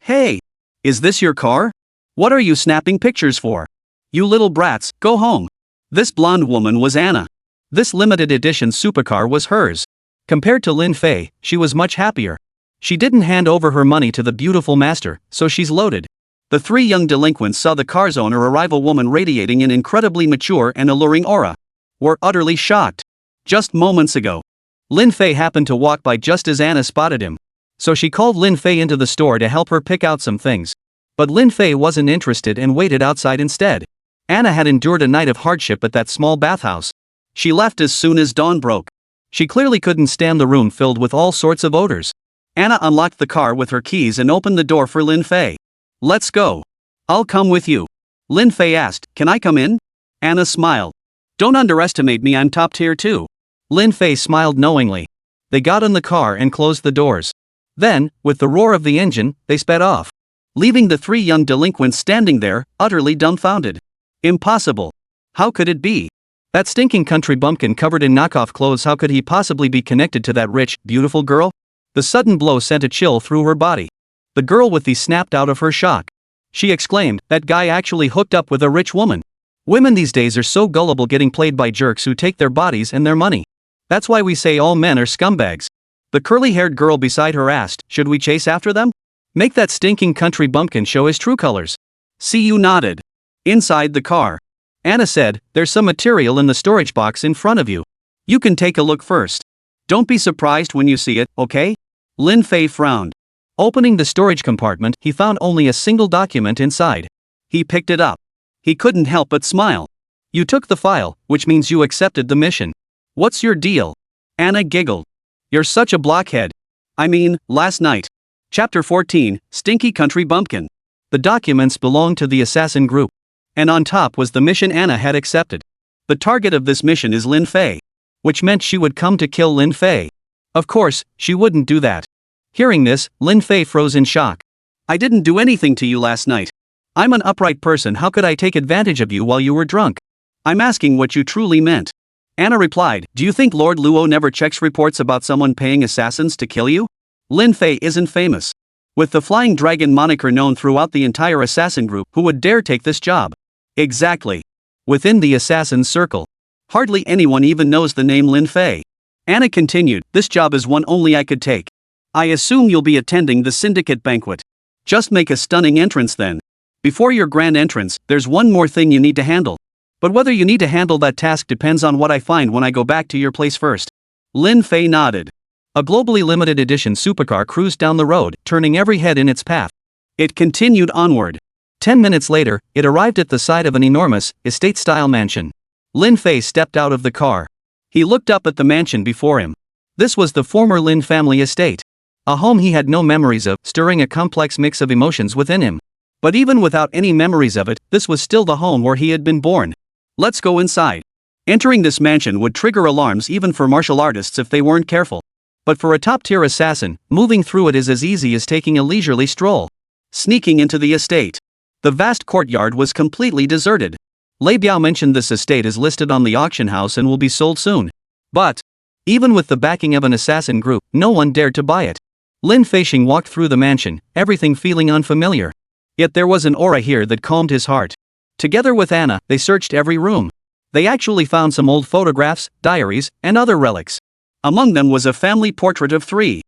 is this your car? What are you snapping pictures for? You little brats, go home." This blonde woman was Anna. This limited edition supercar was hers. Compared to Lin Fei, she was much happier. She didn't hand over her money to the beautiful master, so she's loaded. The three young delinquents saw the car's owner arrive, a woman radiating an incredibly mature and alluring aura. Were utterly shocked. Just moments ago, Lin Fei happened to walk by just as Anna spotted him. So she called Lin Fei into the store to help her pick out some things. But Lin Fei wasn't interested and waited outside instead. Anna had endured a night of hardship at that small bathhouse. She left as soon as dawn broke. She clearly couldn't stand the room filled with all sorts of odors. Anna unlocked the car with her keys and opened the door for Lin Fei. "Let's go." "I'll come with you." Lin Fei asked, "Can I come in?" Anna smiled. "Don't underestimate me, I'm top tier too." Lin Fei smiled knowingly. They got in the car and closed the doors. Then, with the roar of the engine, they sped off, leaving the three young delinquents standing there, utterly dumbfounded. Impossible. How could it be? That stinking country bumpkin covered in knockoff clothes, how could he possibly be connected to that rich, beautiful girl? The sudden blow sent a chill through her body. The girl with the snapped out of her shock. She exclaimed, "That guy actually hooked up with a rich woman." Women these days are so gullible, getting played by jerks who take their bodies and their money. That's why we say all men are scumbags. The curly-haired girl beside her asked, "Should we chase after them? Make that stinking country bumpkin show his true colors?" CU nodded. Inside the car, Anna said, "There's some material in the storage box in front of you. You can take a look first. Don't be surprised when you see it, okay?" Lin Fei frowned. Opening the storage compartment, he found only a single document inside. He picked it up. He couldn't help but smile. "You took the file, which means you accepted the mission. What's your deal?" Anna giggled. "You're such a blockhead. I mean, last night." Chapter 14, Stinky Country Bumpkin. The documents belonged to the assassin group. And on top was the mission Anna had accepted. The target of this mission is Lin Fei. Which meant she would come to kill Lin Fei. Of course, she wouldn't do that. Hearing this, Lin Fei froze in shock. "I didn't do anything to you last night. I'm an upright person, how could I take advantage of you while you were drunk? I'm asking what you truly meant." Anna replied, "Do you think Lord Luo never checks reports about someone paying assassins to kill you? Lin Fei isn't famous. With the Flying Dragon moniker known throughout the entire assassin group, who would dare take this job?" Exactly. Within the assassin's circle, hardly anyone even knows the name Lin Fei. Anna continued, "This job is one only I could take. I assume you'll be attending the syndicate banquet. Just make a stunning entrance then. Before your grand entrance, there's one more thing you need to handle. But whether you need to handle that task depends on what I find when I go back to your place first." Lin Fei nodded. A globally limited edition supercar cruised down the road, turning every head in its path. It continued onward. 10 minutes later, it arrived at the side of an enormous, estate-style mansion. Lin Fei stepped out of the car. He looked up at the mansion before him. This was the former Lin family estate. A home he had no memories of, stirring a complex mix of emotions within him. But even without any memories of it, this was still the home where he had been born. Let's go inside. Entering this mansion would trigger alarms even for martial artists if they weren't careful. But for a top-tier assassin, moving through it is as easy as taking a leisurely stroll. Sneaking into the estate. The vast courtyard was completely deserted. Lei Biao mentioned this estate is listed on the auction house and will be sold soon. But, even with the backing of an assassin group, no one dared to buy it. Lin Fei walked through the mansion, everything feeling unfamiliar. Yet there was an aura here that calmed his heart. Together with Anna, they searched every room. They actually found some old photographs, diaries, and other relics. Among them was a family portrait of 3.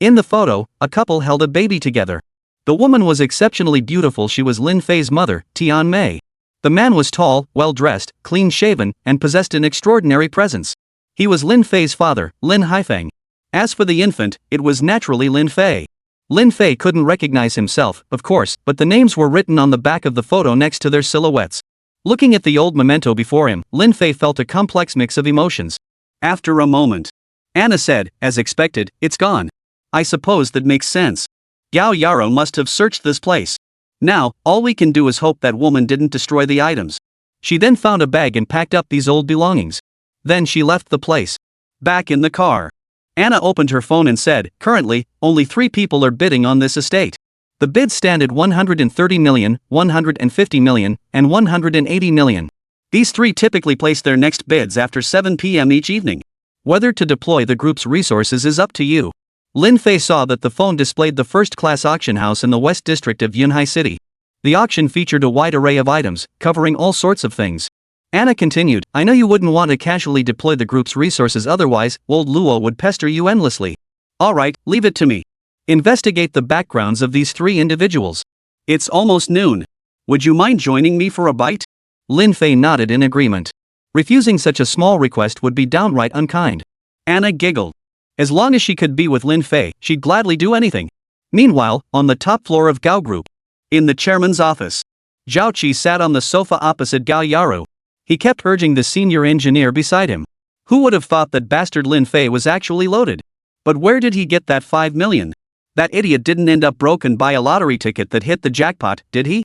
In the photo, a couple held a baby together. The woman was exceptionally beautiful. She was Lin Fei's mother, Tian Mei. The man was tall, well-dressed, clean-shaven, and possessed an extraordinary presence. He was Lin Fei's father, Lin Haifeng. As for the infant, it was naturally Lin Fei. Lin Fei couldn't recognize himself, of course, but the names were written on the back of the photo next to their silhouettes. Looking at the old memento before him, Lin Fei felt a complex mix of emotions. After a moment, Anna said, as expected, "It's gone. I suppose that makes sense. Gao Yaro must have searched this place. Now, all we can do is hope that woman didn't destroy the items." She then found a bag and packed up these old belongings. Then she left the place. Back in the car, Anna opened her phone and said, "Currently, only 3 people are bidding on this estate. The bids stand at 130 million, 150 million, and 180 million. These 3 typically place their next bids after 7 p.m. each evening. Whether to deploy the group's resources is up to you." Lin Fei saw that the phone displayed the first-class auction house in the West District of Yunhai City. The auction featured a wide array of items, covering all sorts of things. Anna continued, "I know you wouldn't want to casually deploy the group's resources, otherwise, Old Luo would pester you endlessly. Alright, leave it to me. Investigate the backgrounds of these 3 individuals. It's almost noon. Would you mind joining me for a bite?" Lin Fei nodded in agreement. Refusing such a small request would be downright unkind. Anna giggled. As long as she could be with Lin Fei, she'd gladly do anything. Meanwhile, on the top floor of Gao Group, in the chairman's office, Zhao Qi sat on the sofa opposite Gao Yaru. He kept urging the senior engineer beside him. Who would have thought that bastard Lin Fei was actually loaded? But where did he get that 5 million? That idiot didn't end up broke and buy a lottery ticket that hit the jackpot, did he?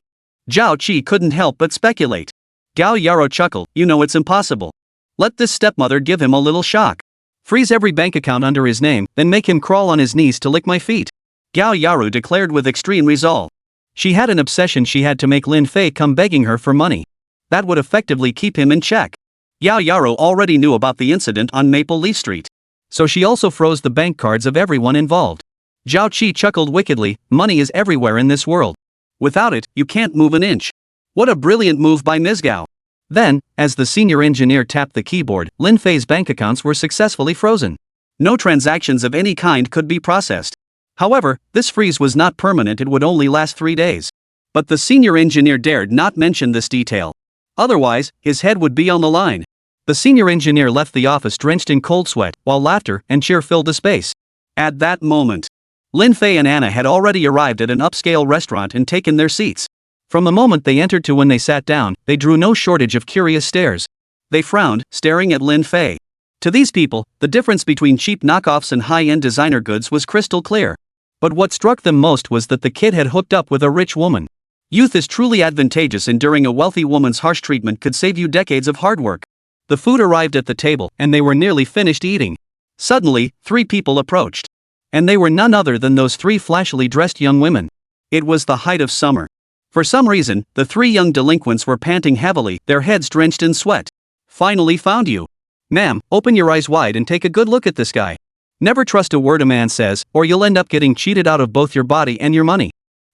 Zhao Qi couldn't help but speculate. Gao Yaro chuckled, "You know it's impossible. Let this stepmother give him a little shock. Freeze every bank account under his name, then make him crawl on his knees to lick my feet." Gao Yaru declared with extreme resolve. She had an obsession. She had to make Lin Fei come begging her for money. That would effectively keep him in check. Gao Yaru already knew about the incident on Maple Leaf Street. So she also froze the bank cards of everyone involved. Zhao Qi chuckled wickedly, "Money is everywhere in this world. Without it, you can't move an inch. What a brilliant move by Ms. Gao." Then, as the senior engineer tapped the keyboard, Lin Fei's bank accounts were successfully frozen. No transactions of any kind could be processed. However, this freeze was not permanent. It would only last 3 days. But the senior engineer dared not mention this detail. Otherwise, his head would be on the line. The senior engineer left the office drenched in cold sweat, while laughter and cheer filled the space. At that moment, Lin Fei and Anna had already arrived at an upscale restaurant and taken their seats. From the moment they entered to when they sat down, they drew no shortage of curious stares. They frowned, staring at Lin Fei. To these people, the difference between cheap knockoffs and high-end designer goods was crystal clear. But what struck them most was that the kid had hooked up with a rich woman. Youth is truly advantageous. Enduring a wealthy woman's harsh treatment could save you decades of hard work. The food arrived at the table, and they were nearly finished eating. Suddenly, 3 people approached. And they were none other than those 3 flashily dressed young women. It was the height of summer. For some reason, the 3 young delinquents were panting heavily, their heads drenched in sweat. "Finally found you. Ma'am, open your eyes wide and take a good look at this guy. Never trust a word a man says, or you'll end up getting cheated out of both your body and your money.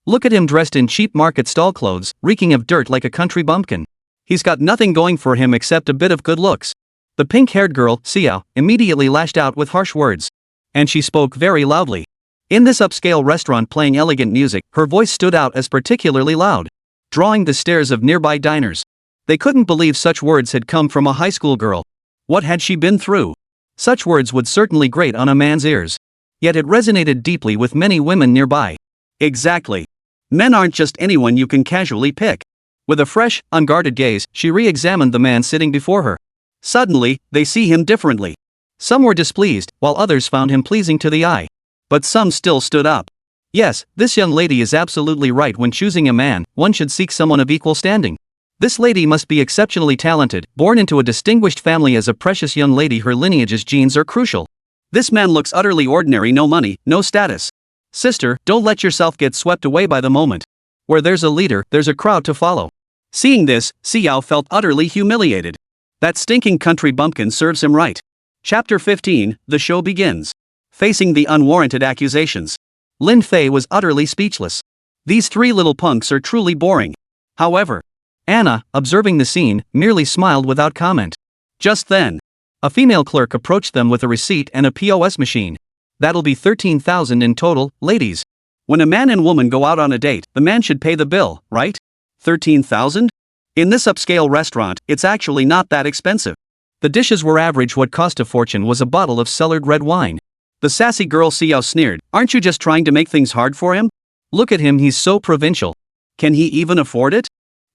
Look at him dressed in cheap market stall clothes, reeking of dirt like a country bumpkin. He's got nothing going for him except a bit of good looks. The pink-haired girl, Xiao, immediately lashed out with harsh words. And she spoke very loudly. In this upscale restaurant playing elegant music, her voice stood out as particularly loud, drawing the stares of nearby diners. They couldn't believe such words had come from a high school girl. What had she been through? Such words would certainly grate on a man's ears. Yet it resonated deeply with many women nearby. Exactly. Men aren't just anyone you can casually pick. With a fresh, unguarded gaze, she re-examined the man sitting before her. Suddenly, they see him differently. Some were displeased, while others found him pleasing to the eye. But some still stood up. Yes, this young lady is absolutely right. When choosing a man, one should seek someone of equal standing. This lady must be exceptionally talented, born into a distinguished family as a precious young lady. Her lineage's genes are crucial. This man looks utterly ordinary. No money, no status. Sister, don't let yourself get swept away by the moment. Where there's a leader, there's a crowd to follow. Seeing this, Xiao felt utterly humiliated. That stinking country bumpkin serves him right. Chapter 15, the show begins. Facing the unwarranted accusations, Lin Fei was utterly speechless. These three little punks are truly boring. However, Anna, observing the scene, merely smiled without comment. Just then, a female clerk approached them with a receipt and a POS machine. That'll be 13,000 in total, ladies. When a man and woman go out on a date, the man should pay the bill, right? 13,000? In this upscale restaurant, it's actually not that expensive. The dishes were average. What cost a fortune was a bottle of cellared red wine. The sassy girl Xiao sneered. Aren't you just trying to make things hard for him? Look at him, he's so provincial. Can he even afford it?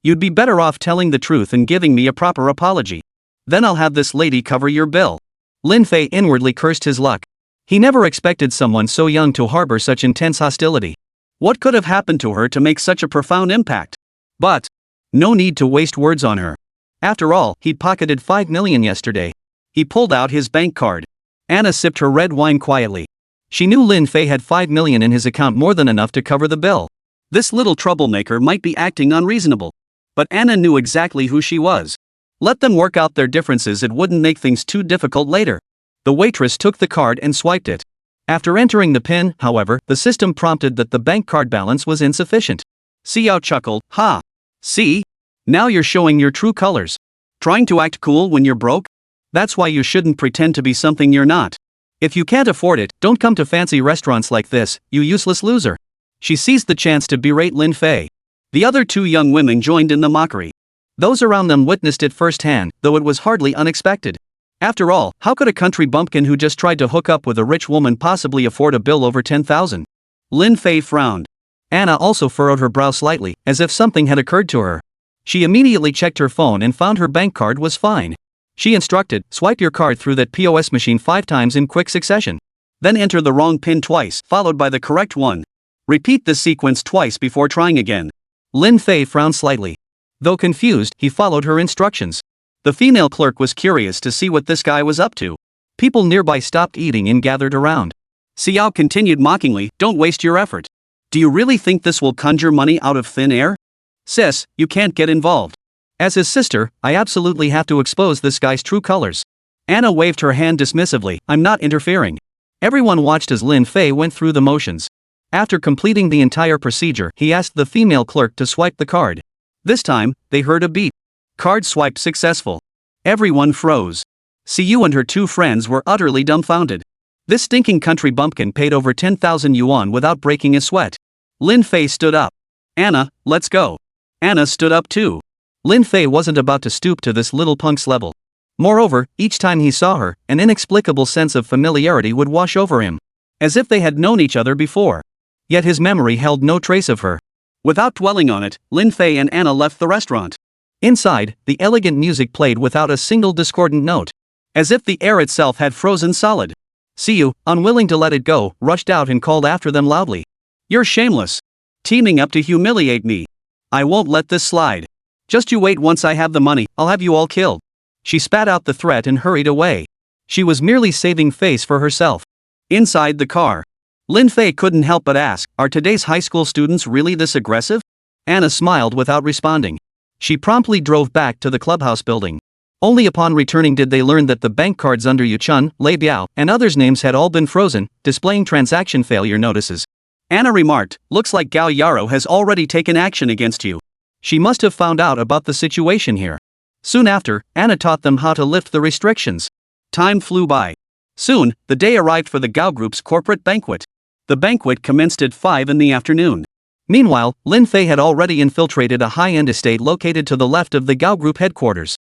You'd be better off telling the truth and giving me a proper apology. Then I'll have this lady cover your bill. Lin Fei inwardly cursed his luck. He never expected someone so young to harbor such intense hostility. What could have happened to her to make such a profound impact? But no need to waste words on her. After all, he'd pocketed 5 million yesterday. He pulled out his bank card. Anna sipped her red wine quietly. She knew Lin Fei had 5 million in his account, more than enough to cover the bill. This little troublemaker might be acting unreasonable. But Anna knew exactly who she was. Let them work out their differences, it wouldn't make things too difficult later. The waitress took the card and swiped it. After entering the PIN, however, the system prompted that the bank card balance was insufficient. Xiao chuckled. Ha! See? Now you're showing your true colors. Trying to act cool when you're broke? That's why you shouldn't pretend to be something you're not. If you can't afford it, don't come to fancy restaurants like this, you useless loser. She seized the chance to berate Lin Fei. The other two young women joined in the mockery. Those around them witnessed it firsthand, though it was hardly unexpected. After all, how could a country bumpkin who just tried to hook up with a rich woman possibly afford a bill over 10,000? Lin Fei frowned. Anna also furrowed her brow slightly, as if something had occurred to her. She immediately checked her phone and found her bank card was fine. She instructed, swipe your card through that POS machine 5 times in quick succession. Then enter the wrong PIN twice, followed by the correct one. Repeat this sequence twice before trying again. Lin Fei frowned slightly. Though confused, he followed her instructions. The female clerk was curious to see what this guy was up to. People nearby stopped eating and gathered around. Xiao continued mockingly, don't waste your effort. Do you really think this will conjure money out of thin air? Sis, you can't get involved. As his sister, I absolutely have to expose this guy's true colors. Anna waved her hand dismissively, I'm not interfering. Everyone watched as Lin Fei went through the motions. After completing the entire procedure, he asked the female clerk to swipe the card. This time, they heard a beep. Card swiped successful. Everyone froze. Xiyu and her two friends were utterly dumbfounded. This stinking country bumpkin paid over 10,000 yuan without breaking a sweat. Lin Fei stood up. Anna, let's go. Anna stood up too. Lin Fei wasn't about to stoop to this little punk's level. Moreover, each time he saw her, an inexplicable sense of familiarity would wash over him. As if they had known each other before. Yet his memory held no trace of her. Without dwelling on it, Lin Fei and Anna left the restaurant. Inside, the elegant music played without a single discordant note. As if the air itself had frozen solid. Xiyu, unwilling to let it go, rushed out and called after them loudly. You're shameless. Teaming up to humiliate me. I won't let this slide. Just you wait, once I have the money, I'll have you all killed. She spat out the threat and hurried away. She was merely saving face for herself. Inside the car, Lin Fei couldn't help but ask, are today's high school students really this aggressive? Anna smiled without responding. She promptly drove back to the clubhouse building. Only upon returning did they learn that the bank cards under Yu Chun, Lei Biao, and others' names had all been frozen, displaying transaction failure notices. Anna remarked, "Looks like Gao Yaro has already taken action against you." She must have found out about the situation here. Soon after, Anna taught them how to lift the restrictions. Time flew by. Soon, the day arrived for the Gao Group's corporate banquet. The banquet commenced at 5 in the afternoon. Meanwhile, Lin Fei had already infiltrated a high-end estate located to the left of the Gao Group headquarters.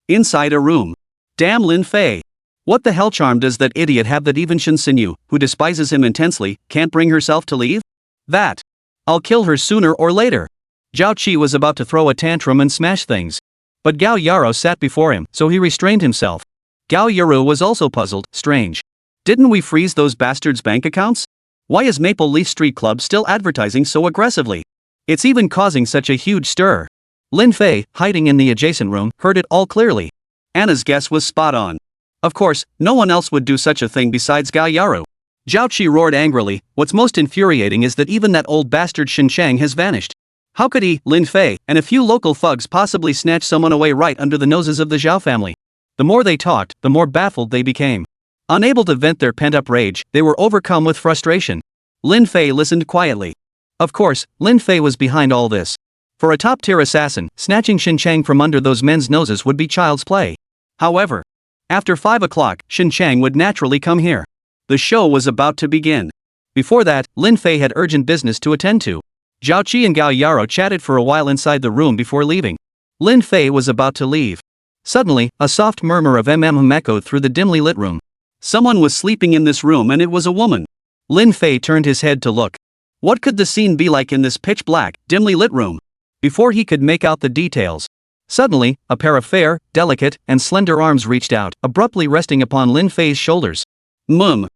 Inside a room. Damn Lin Fei. What the hell charm does that idiot have that even Shen Xinyu, who despises him intensely, can't bring herself to leave? That. I'll kill her sooner or later. Zhao Qi was about to throw a tantrum and smash things. But Gao Yaro sat before him, so he restrained himself. Gao Yaro was also puzzled. Strange. Didn't we freeze those bastards' bank accounts? Why is Maple Leaf Street Club still advertising so aggressively? It's even causing such a huge stir. Lin Fei, hiding in the adjacent room, heard it all clearly. Anna's guess was spot on. Of course, no one else would do such a thing besides Gao Yaro. Zhao Qi roared angrily. What's most infuriating is that even that old bastard Shen Chang has vanished. How could he, Lin Fei, and a few local thugs possibly snatch someone away right under the noses of the Zhao family? The more they talked, the more baffled they became. Unable to vent their pent-up rage, they were overcome with frustration. Lin Fei listened quietly. Of course, Lin Fei was behind all this. For a top-tier assassin, snatching Shen Chang from under those men's noses would be child's play. However, after 5 o'clock, Shen Chang would naturally come here. The show was about to begin. Before that, Lin Fei had urgent business to attend to. Zhao Qi and Gao Yaro chatted for a while inside the room before leaving. Lin Fei was about to leave. Suddenly, a soft murmur of echoed through the dimly lit room. Someone was sleeping in this room and it was a woman. Lin Fei turned his head to look. What could the scene be like in this pitch-black, dimly lit room? Before he could make out the details. Suddenly, a pair of fair, delicate, and slender arms reached out, abruptly resting upon Lin Fei's shoulders. Ding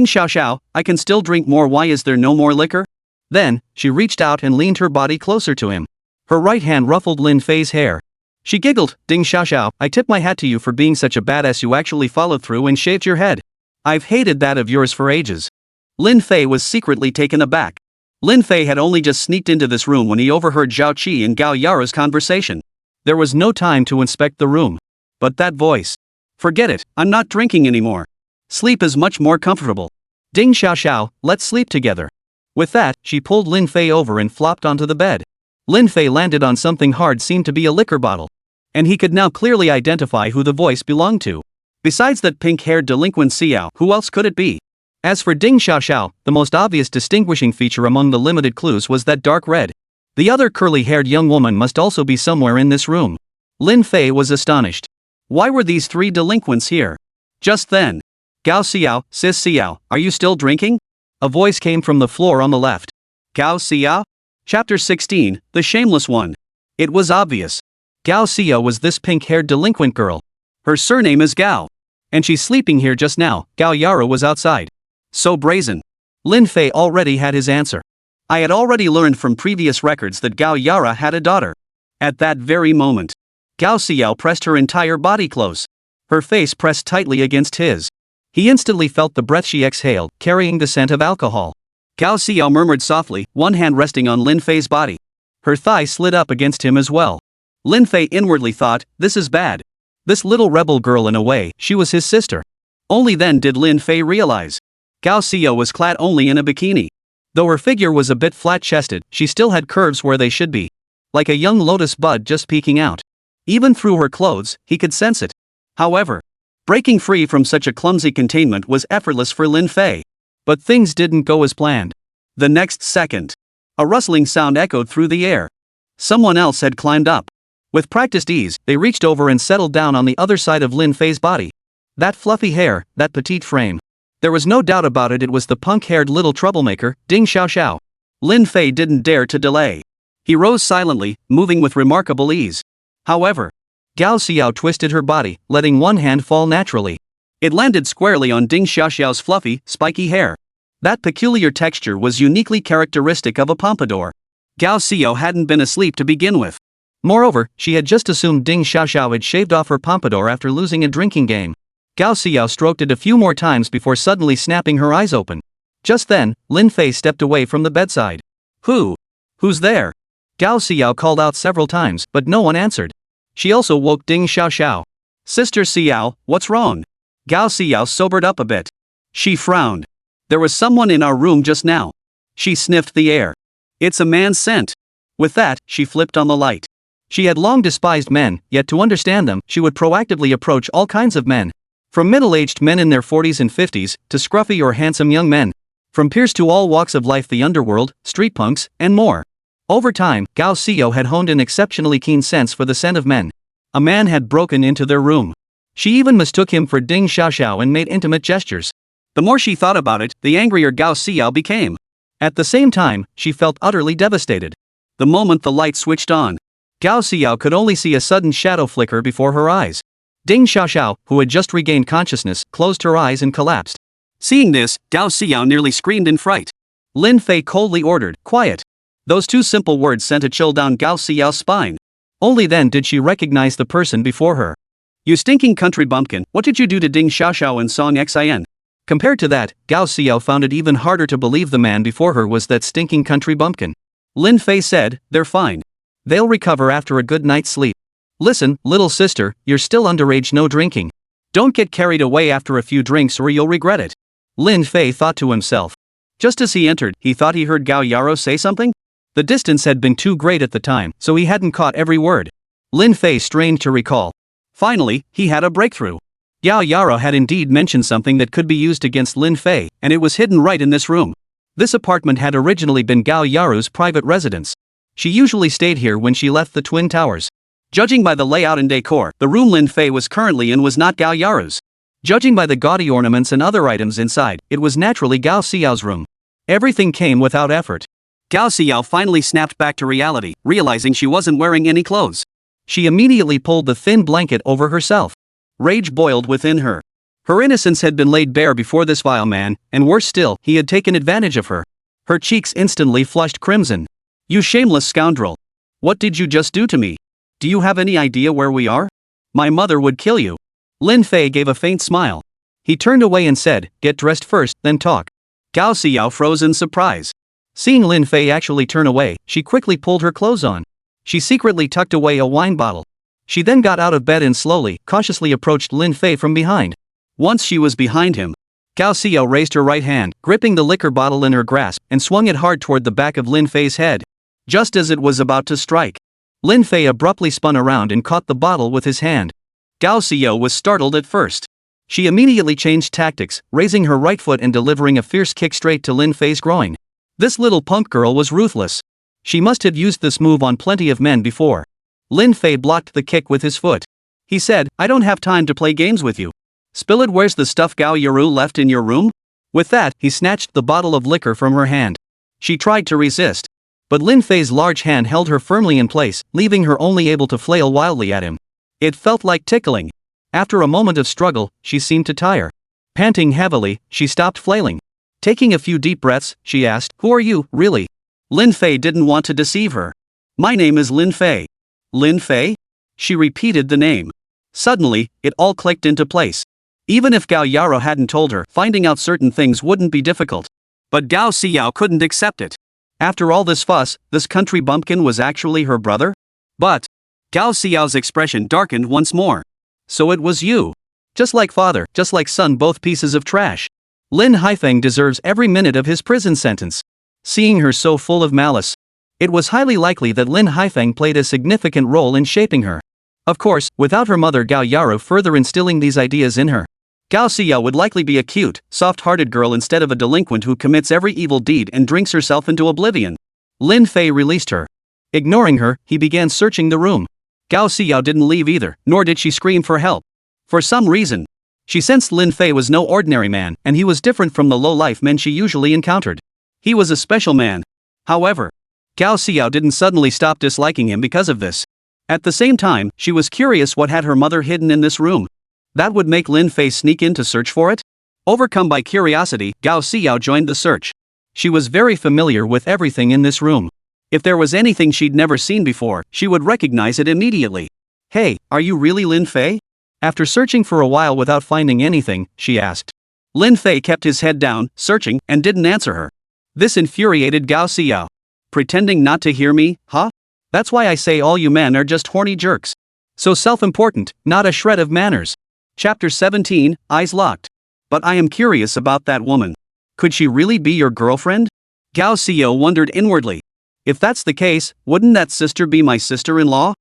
Xiao Xiao, I can still drink more. Why is there no more liquor? Then, she reached out and leaned her body closer to him. Her right hand ruffled Lin Fei's hair. She giggled. Ding Xiao Xiao, I tip my hat to you for being such a badass. You actually followed through and shaved your head. I've hated that of yours for ages. Lin Fei was secretly taken aback. Lin Fei had only just sneaked into this room when he overheard Zhao Qi and Gao Yaro's conversation. There was no time to inspect the room. But that voice. Forget it, I'm not drinking anymore. Sleep is much more comfortable. Ding Xiao Xiao, let's sleep together. With that, she pulled Lin Fei over and flopped onto the bed. Lin Fei landed on something hard, seemed to be a liquor bottle. And he could now clearly identify who the voice belonged to. Besides that pink-haired delinquent Xiao, who else could it be? As for Ding Xiao Xiao, the most obvious distinguishing feature among the limited clues was that dark red. The other curly-haired young woman must also be somewhere in this room. Lin Fei was astonished. Why were these three delinquents here? Just then. Gao Xiao, Sis Xiao, are you still drinking? A voice came from the floor on the left. Gao Xiao? Chapter 16, The Shameless One. It was obvious. Gao Xiao was this pink-haired delinquent girl. Her surname is Gao. And she's sleeping here just now. Gao Yaro was outside. So brazen. Lin Fei already had his answer. I had already learned from previous records that Gao Yara had a daughter. At that very moment, Gao Xiao pressed her entire body close. Her face pressed tightly against his. He instantly felt the breath she exhaled, carrying the scent of alcohol. Gao Xiao murmured softly, one hand resting on Lin Fei's body. Her thigh slid up against him as well. Lin Fei inwardly thought, this is bad. This little rebel girl, in a way, she was his sister. Only then did Lin Fei realize. Gao Xiao was clad only in a bikini. Though her figure was a bit flat-chested, she still had curves where they should be. Like a young lotus bud just peeking out. Even through her clothes, he could sense it. However, breaking free from such a clumsy containment was effortless for Lin Fei. But things didn't go as planned. The next second, a rustling sound echoed through the air. Someone else had climbed up. With practiced ease, they reached over and settled down on the other side of Lin Fei's body. That fluffy hair, that petite frame. There was no doubt about it, it was the punk-haired little troublemaker, Ding Xiao Xiao. Lin Fei didn't dare to delay. He rose silently, moving with remarkable ease. However, Gao Xiao twisted her body, letting one hand fall naturally. It landed squarely on Ding Xiao Xiao's fluffy, spiky hair. That peculiar texture was uniquely characteristic of a pompadour. Gao Xiao hadn't been asleep to begin with. Moreover, she had just assumed Ding Xiao Xiao had shaved off her pompadour after losing a drinking game. Gao Xiao stroked it a few more times before suddenly snapping her eyes open. Just then, Lin Fei stepped away from the bedside. Who's there? Gao Xiao called out several times, but no one answered. She also woke Ding Xiao Xiao. Sister Xiao, what's wrong? Gao Xiao sobered up a bit. She frowned. There was someone in our room just now. She sniffed the air. It's a man's scent. With that, she flipped on the light. She had long despised men, yet to understand them, she would proactively approach all kinds of men. From middle-aged men in their 40s and 50s, to scruffy or handsome young men. From peers to all walks of life, the underworld, street punks, and more. Over time, Gao Xiao had honed an exceptionally keen sense for the scent of men. A man had broken into their room. She even mistook him for Ding Xiaoxiao and made intimate gestures. The more she thought about it, the angrier Gao Xiao became. At the same time, she felt utterly devastated. The moment the light switched on, Gao Xiao could only see a sudden shadow flicker before her eyes. Ding Xiaoxiao, who had just regained consciousness, closed her eyes and collapsed. Seeing this, Gao Xiao nearly screamed in fright. Lin Fei coldly ordered, "Quiet." Those two simple words sent a chill down Gao Xiao's spine. Only then did she recognize the person before her. "You stinking country bumpkin, what did you do to Ding Xiaoxiao and Song Xin?" Compared to that, Gao Xiao found it even harder to believe the man before her was that stinking country bumpkin. Lin Fei said, "They're fine. They'll recover after a good night's sleep. Listen, little sister, you're still underage, no drinking. Don't get carried away after a few drinks or you'll regret it." Lin Fei thought to himself. Just as he entered, he thought he heard Gao Yaro say something? The distance had been too great at the time, so he hadn't caught every word. Lin Fei strained to recall. Finally, he had a breakthrough. Gao Yaro had indeed mentioned something that could be used against Lin Fei, and it was hidden right in this room. This apartment had originally been Gao Yaro's private residence. She usually stayed here when she left the Twin Towers. Judging by the layout and decor, the room Lin Fei was currently in was not Gao Yaro's. Judging by the gaudy ornaments and other items inside, it was naturally Gao Xiao's room. Everything came without effort. Gao Xiao finally snapped back to reality, realizing she wasn't wearing any clothes. She immediately pulled the thin blanket over herself. Rage boiled within her. Her innocence had been laid bare before this vile man, and worse still, he had taken advantage of her. Her cheeks instantly flushed crimson. "You shameless scoundrel! What did you just do to me? Do you have any idea where we are? My mother would kill you." Lin Fei gave a faint smile. He turned away and said, "Get dressed first, then talk." Gao Xiao froze in surprise. Seeing Lin Fei actually turn away, she quickly pulled her clothes on. She secretly tucked away a wine bottle. She then got out of bed and slowly, cautiously approached Lin Fei from behind. Once she was behind him, Gao Xiao raised her right hand, gripping the liquor bottle in her grasp, and swung it hard toward the back of Lin Fei's head. Just as it was about to strike, Lin Fei abruptly spun around and caught the bottle with his hand. Gao Xiao was startled at first. She immediately changed tactics, raising her right foot and delivering a fierce kick straight to Lin Fei's groin. This little punk girl was ruthless. She must have used this move on plenty of men before. Lin Fei blocked the kick with his foot. He said, "I don't have time to play games with you. Spill it. Where's the stuff Gao Yaru left in your room?" With that, he snatched the bottle of liquor from her hand. She tried to resist. But Lin Fei's large hand held her firmly in place, leaving her only able to flail wildly at him. It felt like tickling. After a moment of struggle, she seemed to tire. Panting heavily, she stopped flailing. Taking a few deep breaths, she asked, "Who are you, really?" Lin Fei didn't want to deceive her. "My name is Lin Fei." "Lin Fei?" She repeated the name. Suddenly, it all clicked into place. Even if Gao Yaro hadn't told her, finding out certain things wouldn't be difficult. But Gao Xiao couldn't accept it. After all this fuss, this country bumpkin was actually her brother? But Gao Xiao's expression darkened once more. "So it was you. Just like father, just like son, both pieces of trash. Lin Haifeng deserves every minute of his prison sentence." Seeing her so full of malice, it was highly likely that Lin Haifeng played a significant role in shaping her. Of course, without her mother Gao Yaro further instilling these ideas in her, Gao Xiao would likely be a cute, soft-hearted girl instead of a delinquent who commits every evil deed and drinks herself into oblivion. Lin Fei released her. Ignoring her, he began searching the room. Gao Xiao didn't leave either, nor did she scream for help. For some reason, she sensed Lin Fei was no ordinary man, and he was different from the low-life men she usually encountered. He was a special man. However, Gao Xiao didn't suddenly stop disliking him because of this. At the same time, she was curious what had her mother hidden in this room. That would make Lin Fei sneak in to search for it? Overcome by curiosity, Gao Xiao joined the search. She was very familiar with everything in this room. If there was anything she'd never seen before, she would recognize it immediately. "Hey, are you really Lin Fei?" After searching for a while without finding anything, she asked. Lin Fei kept his head down, searching, and didn't answer her. This infuriated Gao Xiao. "Pretending not to hear me, huh? That's why I say all you men are just horny jerks. So self-important, not a shred of manners. Chapter 17, Eyes Locked. But I am curious about that woman. Could she really be your girlfriend? Gao Xiao wondered inwardly. If that's the case, wouldn't that sister be my sister-in-law?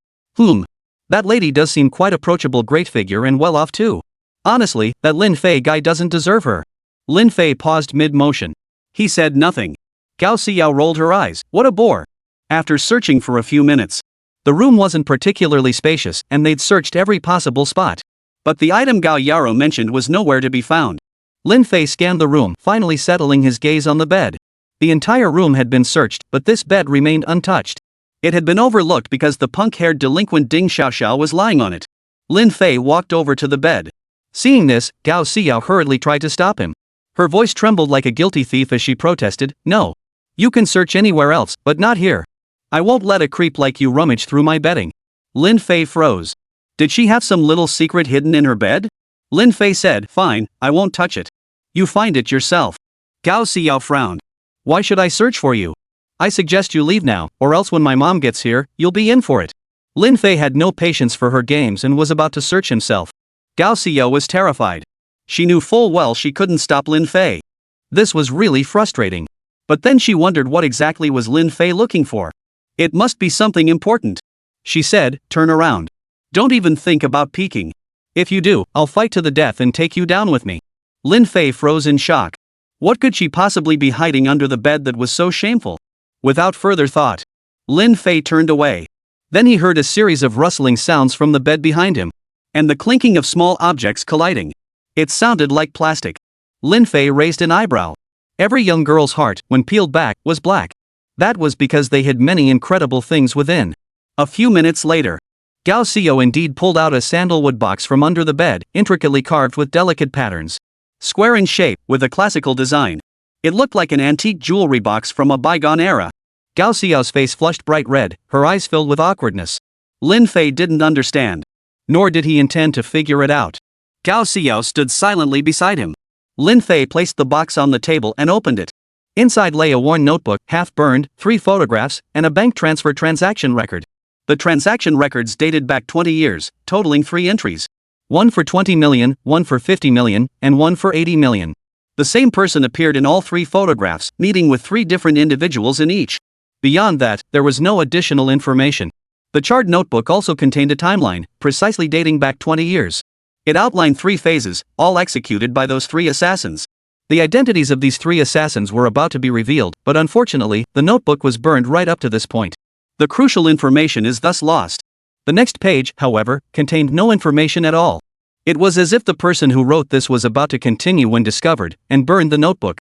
That lady does seem quite approachable, great figure and well off too. Honestly, that Lin Fei guy doesn't deserve her. Lin Fei paused mid-motion. He said nothing. Gao Xiao rolled her eyes. What a bore. After searching for a few minutes, the room wasn't particularly spacious and they'd searched every possible spot. But the item Gao Yaro mentioned was nowhere to be found. Lin Fei scanned the room, finally settling his gaze on the bed. The entire room had been searched, but this bed remained untouched. It had been overlooked because the punk-haired delinquent Ding Xiaoxiao was lying on it. Lin Fei walked over to the bed. Seeing this, Gao Xiao hurriedly tried to stop him. Her voice trembled like a guilty thief as she protested, "No. You can search anywhere else, but not here. I won't let a creep like you rummage through my bedding." Lin Fei froze. Did she have some little secret hidden in her bed? Lin Fei said, "Fine, I won't touch it. You find it yourself." Gao Xiao frowned. "Why should I search for you? I suggest you leave now, or else when my mom gets here, you'll be in for it." Lin Fei had no patience for her games and was about to search himself. Gao Xiao was terrified. She knew full well she couldn't stop Lin Fei. This was really frustrating. But then she wondered what exactly was Lin Fei looking for. It must be something important. She said, "Turn around. Don't even think about peeking. If you do, I'll fight to the death and take you down with me." Lin Fei froze in shock. What could she possibly be hiding under the bed that was so shameful? Without further thought, Lin Fei turned away. Then he heard a series of rustling sounds from the bed behind him, and the clinking of small objects colliding. It sounded like plastic. Lin Fei raised an eyebrow. Every young girl's heart, when peeled back, was black. That was because they hid many incredible things within. A few minutes later, Gao Xiao indeed pulled out a sandalwood box from under the bed, intricately carved with delicate patterns. Square in shape, with a classical design. It looked like an antique jewelry box from a bygone era. Gao Xiao's face flushed bright red, her eyes filled with awkwardness. Lin Fei didn't understand. Nor did he intend to figure it out. Gao Xiao stood silently beside him. Lin Fei placed the box on the table and opened it. Inside lay a worn notebook, half burned, 3 photographs, and a bank transfer transaction record. The transaction records dated back 20 years, totaling 3 entries. One for 20 million, one for 50 million, and one for 80 million. The same person appeared in all 3 photographs, meeting with 3 different individuals in each. Beyond that, there was no additional information. The charred notebook also contained a timeline, precisely dating back 20 years. It outlined 3 phases, all executed by those 3 assassins. The identities of these 3 assassins were about to be revealed, but unfortunately, the notebook was burned right up to this point. The crucial information is thus lost. The next page, however, contained no information at all. It was as if the person who wrote this was about to continue when discovered, and burned the notebook.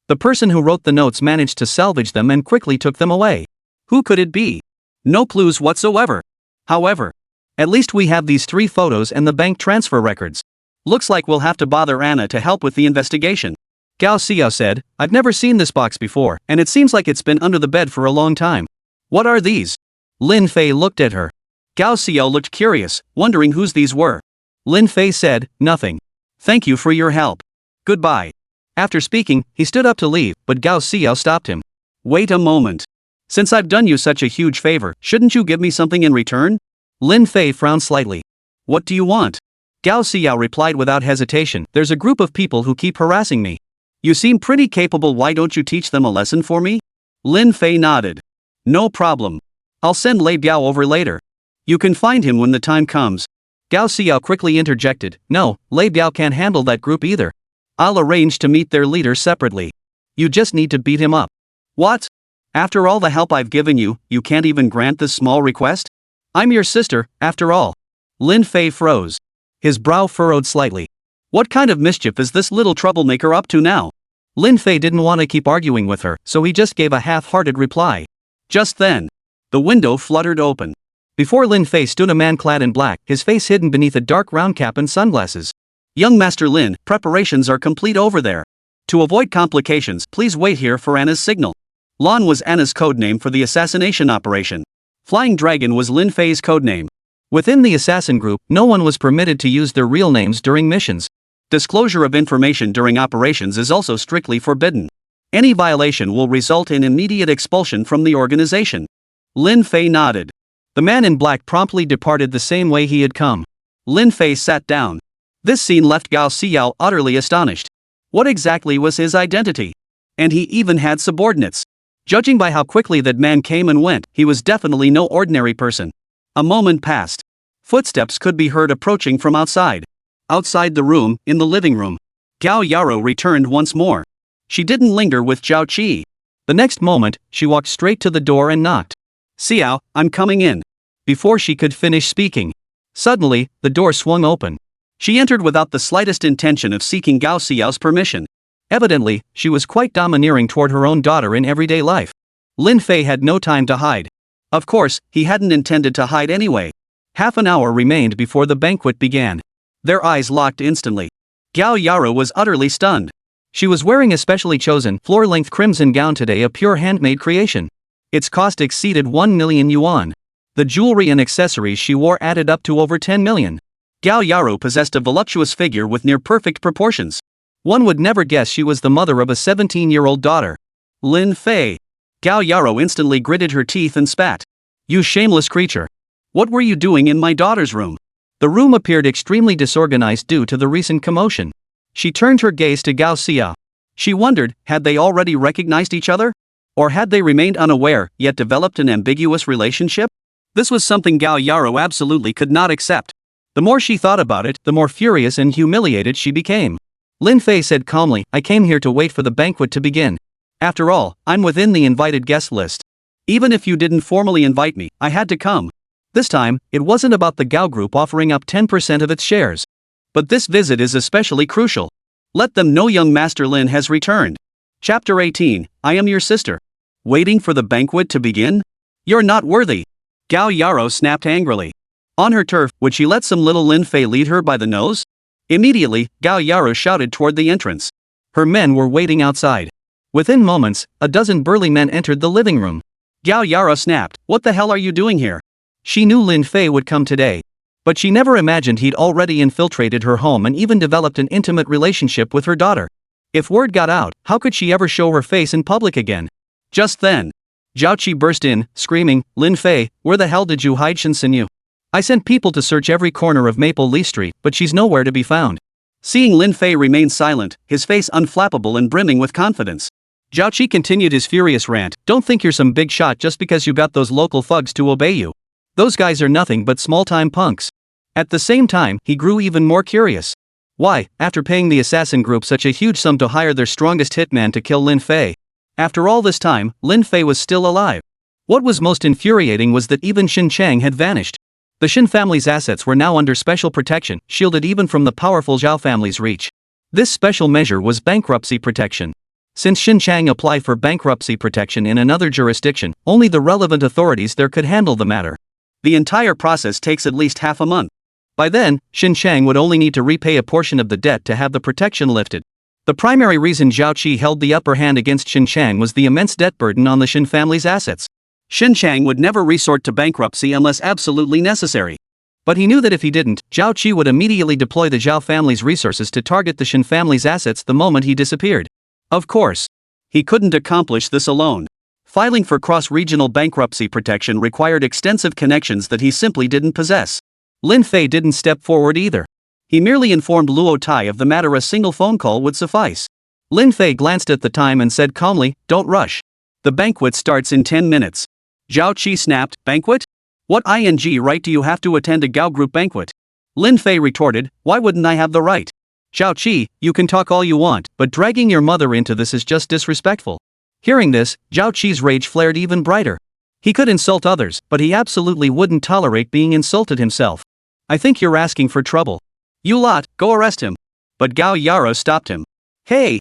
The person who wrote the notes managed to salvage them and quickly took them away. Who could it be? No clues whatsoever. However, at least we have these 3 photos and the bank transfer records. Looks like we'll have to bother Anna to help with the investigation. Gao Xiao said, "I've never seen this box before, and it seems like it's been under the bed for a long time." What are these? Lin Fei looked at her. Gao Xiao looked curious, wondering whose these were. Lin Fei said, "Nothing. Thank you for your help. Goodbye." After speaking, he stood up to leave, but Gao Xiao stopped him. Wait a moment. Since I've done you such a huge favor, shouldn't you give me something in return? Lin Fei frowned slightly. What do you want? Gao Xiao replied without hesitation, "There's a group of people who keep harassing me." You seem pretty capable, why don't you teach them a lesson for me? Lin Fei nodded. No problem. I'll send Lei Biao over later. You can find him when the time comes. Gao Xiao quickly interjected, "No, Lei Biao can't handle that group either. I'll arrange to meet their leader separately. You just need to beat him up." What? After all the help I've given you, you can't even grant this small request? I'm your sister, after all. Lin Fei froze. His brow furrowed slightly. What kind of mischief is this little troublemaker up to now? Lin Fei didn't want to keep arguing with her, so he just gave a half-hearted reply. Just then, the window fluttered open. Before Lin Fei stood a man clad in black, his face hidden beneath a dark round cap and sunglasses. Young Master Lin, preparations are complete over there. To avoid complications, please wait here for Anna's signal. Lan was Anna's codename for the assassination operation. Flying Dragon was Lin Fei's codename. Within the assassin group, no one was permitted to use their real names during missions. Disclosure of information during operations is also strictly forbidden. Any violation will result in immediate expulsion from the organization. Lin Fei nodded. The man in black promptly departed the same way he had come. Lin Fei sat down. This scene left Gao Xiao utterly astonished. What exactly was his identity? And he even had subordinates. Judging by how quickly that man came and went, he was definitely no ordinary person. A moment passed. Footsteps could be heard approaching from outside. Outside the room, in the living room, Gao Yaro returned once more. She didn't linger with Zhao Qi. The next moment, she walked straight to the door and knocked. Xiao, I'm coming in. Before she could finish speaking, suddenly, the door swung open. She entered without the slightest intention of seeking Gao Xiao's permission. Evidently, she was quite domineering toward her own daughter in everyday life. Lin Fei had no time to hide. Of course, he hadn't intended to hide anyway. Half an hour remained before the banquet began. Their eyes locked instantly. Gao Yaro was utterly stunned. She was wearing a specially chosen, floor-length crimson gown today, a pure handmade creation. Its cost exceeded 1 million yuan. The jewelry and accessories she wore added up to over 10 million. Gao Yaro possessed a voluptuous figure with near-perfect proportions. One would never guess she was the mother of a 17-year-old daughter. Lin Fei. Gao Yaro instantly gritted her teeth and spat. You shameless creature. What were you doing in my daughter's room? The room appeared extremely disorganized due to the recent commotion. She turned her gaze to Gao Xia. She wondered, had they already recognized each other? Or had they remained unaware, yet developed an ambiguous relationship? This was something Gao Yaro absolutely could not accept. The more she thought about it, the more furious and humiliated she became. Lin Fei said calmly, I came here to wait for the banquet to begin. After all, I'm within the invited guest list. Even if you didn't formally invite me, I had to come. This time, it wasn't about the Gao Group offering up 10% of its shares. But this visit is especially crucial. Let them know young Master Lin has returned. Chapter 18, I am your sister. Waiting for the banquet to begin? You're not worthy. Gao Yaro snapped angrily. On her turf, would she let some little Lin Fei lead her by the nose? Immediately, Gao Yaro shouted toward the entrance. Her men were waiting outside. Within moments, a dozen burly men entered the living room. Gao Yaro snapped, what the hell are you doing here? She knew Lin Fei would come today. But she never imagined he'd already infiltrated her home and even developed an intimate relationship with her daughter. If word got out, how could she ever show her face in public again? Just then, Zhao Qi burst in, screaming, Lin Fei, where the hell did you hide Shen Xinyu? I sent people to search every corner of Maple Leaf Street, but she's nowhere to be found. Seeing Lin Fei remain silent, his face unflappable and brimming with confidence, Zhao Qi continued his furious rant, don't think you're some big shot just because you got those local thugs to obey you. Those guys are nothing but small-time punks. At the same time, he grew even more curious. Why, after paying the assassin group such a huge sum to hire their strongest hitman to kill Lin Fei? After all this time, Lin Fei was still alive. What was most infuriating was that even Xin Chang had vanished. The Shen family's assets were now under special protection, shielded even from the powerful Zhao family's reach. This special measure was bankruptcy protection. Since Xin Chang applied for bankruptcy protection in another jurisdiction, only the relevant authorities there could handle the matter. The entire process takes at least half a month. By then, Xin Chang would only need to repay a portion of the debt to have the protection lifted. The primary reason Zhao Qi held the upper hand against Xin Chang was the immense debt burden on the Shen family's assets. Xin Chang would never resort to bankruptcy unless absolutely necessary. But he knew that if he didn't, Zhao Qi would immediately deploy the Zhao family's resources to target the Shen family's assets the moment he disappeared. Of course, he couldn't accomplish this alone. Filing for cross-regional bankruptcy protection required extensive connections that he simply didn't possess. Lin Fei didn't step forward either. He merely informed Luo Tai of the matter. A single phone call would suffice. Lin Fei glanced at the time and said calmly, don't rush. The banquet starts in 10 minutes. Zhao Qi snapped, banquet? What right do you have to attend a Gao Group banquet? Lin Fei retorted, why wouldn't I have the right? Zhao Qi, you can talk all you want, but dragging your mother into this is just disrespectful. Hearing this, Zhao Qi's rage flared even brighter. He could insult others, but he absolutely wouldn't tolerate being insulted himself. I think you're asking for trouble. You lot, go arrest him. But Gao Yaro stopped him. Hey!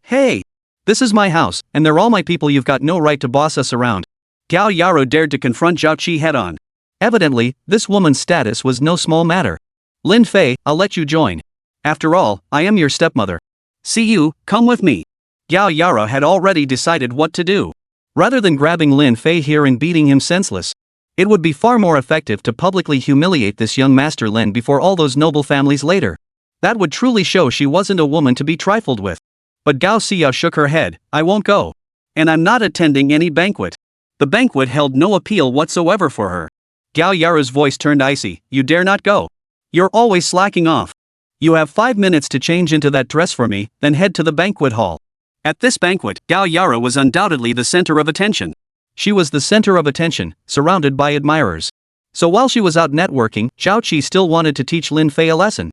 This is my house, and they're all my people. You've got no right to boss us around. Gao Yaro dared to confront Zhao Qi head-on. Evidently, this woman's status was no small matter. Lin Fei, I'll let you join. After all, I am your stepmother. See you, come with me. Gao Yaro had already decided what to do. Rather than grabbing Lin Fei here and beating him senseless, it would be far more effective to publicly humiliate this young Master Lin before all those noble families later. That would truly show she wasn't a woman to be trifled with. But Gao Xia shook her head, I won't go. And I'm not attending any banquet. The banquet held no appeal whatsoever for her. Gao Yara's voice turned icy. You dare not go. You're always slacking off. You have 5 minutes to change into that dress for me, then head to the banquet hall. At this banquet, Gao Yara was undoubtedly the center of attention. She was the center of attention, surrounded by admirers. So while she was out networking, Zhao Qi still wanted to teach Lin Fei a lesson.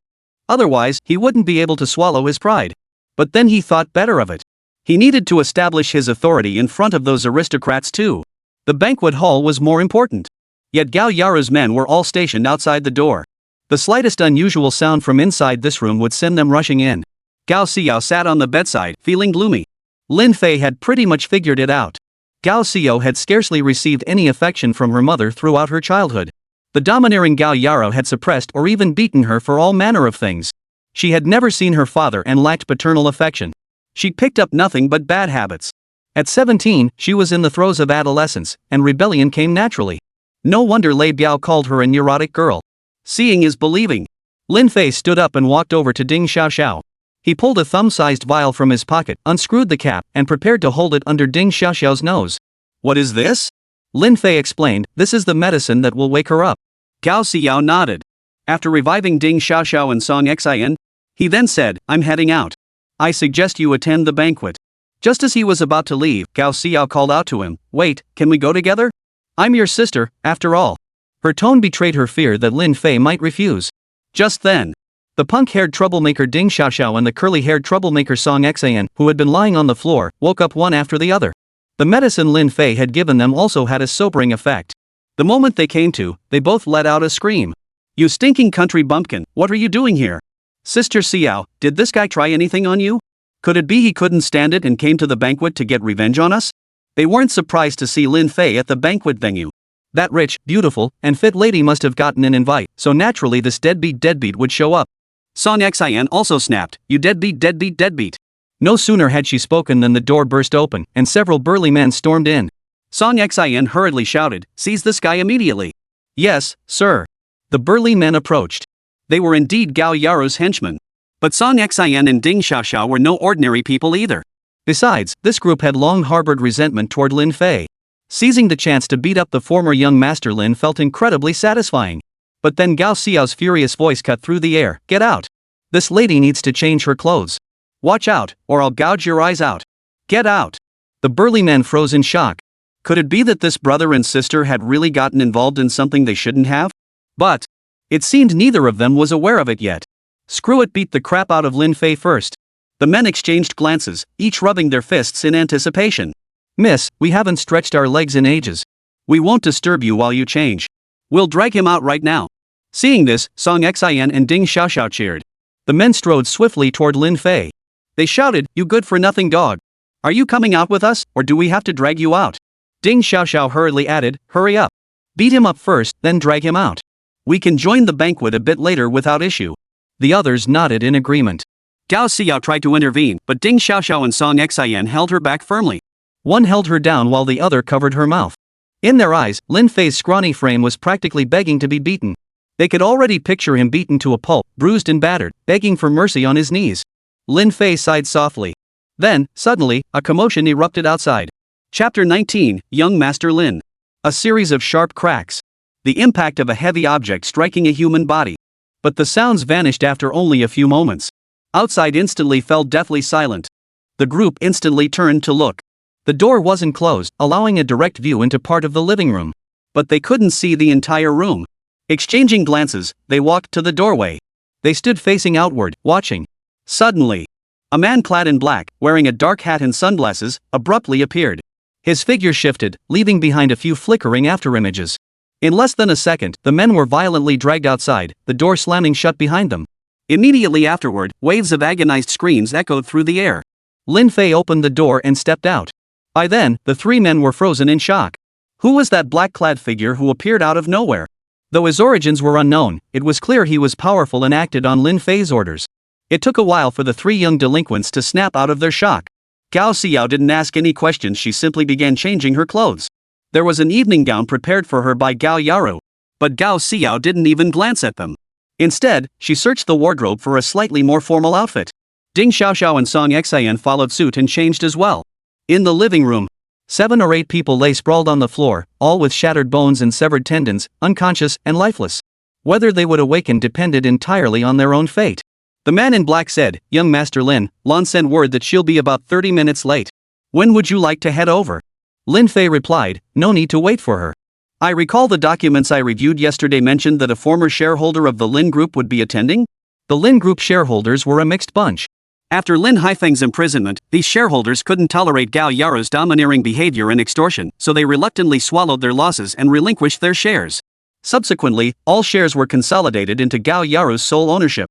Otherwise, he wouldn't be able to swallow his pride. But then he thought better of it. He needed to establish his authority in front of those aristocrats too. The banquet hall was more important. Yet Gao Yara's men were all stationed outside the door. The slightest unusual sound from inside this room would send them rushing in. Gao Xiao sat on the bedside, feeling gloomy. Lin Fei had pretty much figured it out. Gao Xiao had scarcely received any affection from her mother throughout her childhood. The domineering Gao Yara had suppressed or even beaten her for all manner of things. She had never seen her father and lacked paternal affection. She picked up nothing but bad habits. At 17, she was in the throes of adolescence, and rebellion came naturally. No wonder Lei Biao called her a neurotic girl. Seeing is believing. Lin Fei stood up and walked over to Ding Xiaoxiao. He pulled a thumb-sized vial from his pocket, unscrewed the cap, and prepared to hold it under Ding Xiaoxiao's nose. What is this? Lin Fei explained, this is the medicine that will wake her up. Gao Xiao nodded. After reviving Ding Xiaoxiao and Song Xian, he then said, I'm heading out. I suggest you attend the banquet. Just as he was about to leave, Gao Xiao called out to him, wait, can we go together? I'm your sister, after all. Her tone betrayed her fear that Lin Fei might refuse. Just then, the punk-haired troublemaker Ding Xiaoxiao and the curly-haired troublemaker Song Xian, who had been lying on the floor, woke up one after the other. The medicine Lin Fei had given them also had a sobering effect. The moment they came to, they both let out a scream. You stinking country bumpkin, what are you doing here? Sister Xiao, did this guy try anything on you? Could it be he couldn't stand it and came to the banquet to get revenge on us? They weren't surprised to see Lin Fei at the banquet venue. That rich, beautiful, and fit lady must have gotten an invite, so naturally this deadbeat would show up. Song Xian also snapped, you deadbeat. No sooner had she spoken than the door burst open, and several burly men stormed in. Song Xian hurriedly shouted, seize this guy immediately. Yes, sir. The burly men approached. They were indeed Gao Yara's henchmen. But Song Xian and Ding Xiaoxiao were no ordinary people either. Besides, this group had long harbored resentment toward Lin Fei. Seizing the chance to beat up the former young master Lin felt incredibly satisfying. But then Gao Xiao's furious voice cut through the air, get out. This lady needs to change her clothes. Watch out, or I'll gouge your eyes out. Get out. The burly men froze in shock. Could it be that this brother and sister had really gotten involved in something they shouldn't have? But it seemed neither of them was aware of it yet. Screw it, beat the crap out of Lin Fei first. The men exchanged glances, each rubbing their fists in anticipation. Miss, we haven't stretched our legs in ages. We won't disturb you while you change. We'll drag him out right now. Seeing this, Song Xian and Ding Xiaoxiao cheered. The men strode swiftly toward Lin Fei. They shouted, you good-for-nothing dog. Are you coming out with us, or do we have to drag you out? Ding Xiaoxiao hurriedly added, hurry up. Beat him up first, then drag him out. We can join the banquet a bit later without issue. The others nodded in agreement. Gao Xiao tried to intervene, but Ding Xiaoxiao and Song Xian held her back firmly. One held her down while the other covered her mouth. In their eyes, Lin Fei's scrawny frame was practically begging to be beaten. They could already picture him beaten to a pulp, bruised and battered, begging for mercy on his knees. Lin Fei sighed softly. Then, suddenly, a commotion erupted outside. Chapter 19, Young Master Lin. A series of sharp cracks. The impact of a heavy object striking a human body. But the sounds vanished after only a few moments. Outside instantly fell deathly silent. The group instantly turned to look. The door wasn't closed, allowing a direct view into part of the living room. But they couldn't see the entire room. Exchanging glances, they walked to the doorway. They stood facing outward, watching. Suddenly, a man clad in black, wearing a dark hat and sunglasses, abruptly appeared. His figure shifted, leaving behind a few flickering afterimages. In less than a second, the men were violently dragged outside, the door slamming shut behind them. Immediately afterward, waves of agonized screams echoed through the air. Lin Fei opened the door and stepped out. By then, the three men were frozen in shock. Who was that black-clad figure who appeared out of nowhere? Though his origins were unknown, it was clear he was powerful and acted on Lin Fei's orders. It took a while for the three young delinquents to snap out of their shock. Gao Xiao didn't ask any questions, she simply began changing her clothes. There was an evening gown prepared for her by Gao Yaru. But Gao Xiao didn't even glance at them. Instead, she searched the wardrobe for a slightly more formal outfit. Ding Xiaoxiao and Song Xian followed suit and changed as well. In the living room, 7 or 8 people lay sprawled on the floor, all with shattered bones and severed tendons, unconscious and lifeless. Whether they would awaken depended entirely on their own fate. The man in black said, "Young Master Lin, Lon sent word that she'll be about 30 minutes late. When would you like to head over?" Lin Fei replied, "No need to wait for her. I recall the documents I reviewed yesterday mentioned that a former shareholder of the Lin Group would be attending." The Lin Group shareholders were a mixed bunch. After Lin Haifeng's imprisonment, these shareholders couldn't tolerate Gao Yaro's domineering behavior and extortion, so they reluctantly swallowed their losses and relinquished their shares. Subsequently, all shares were consolidated into Gao Yaro's sole ownership.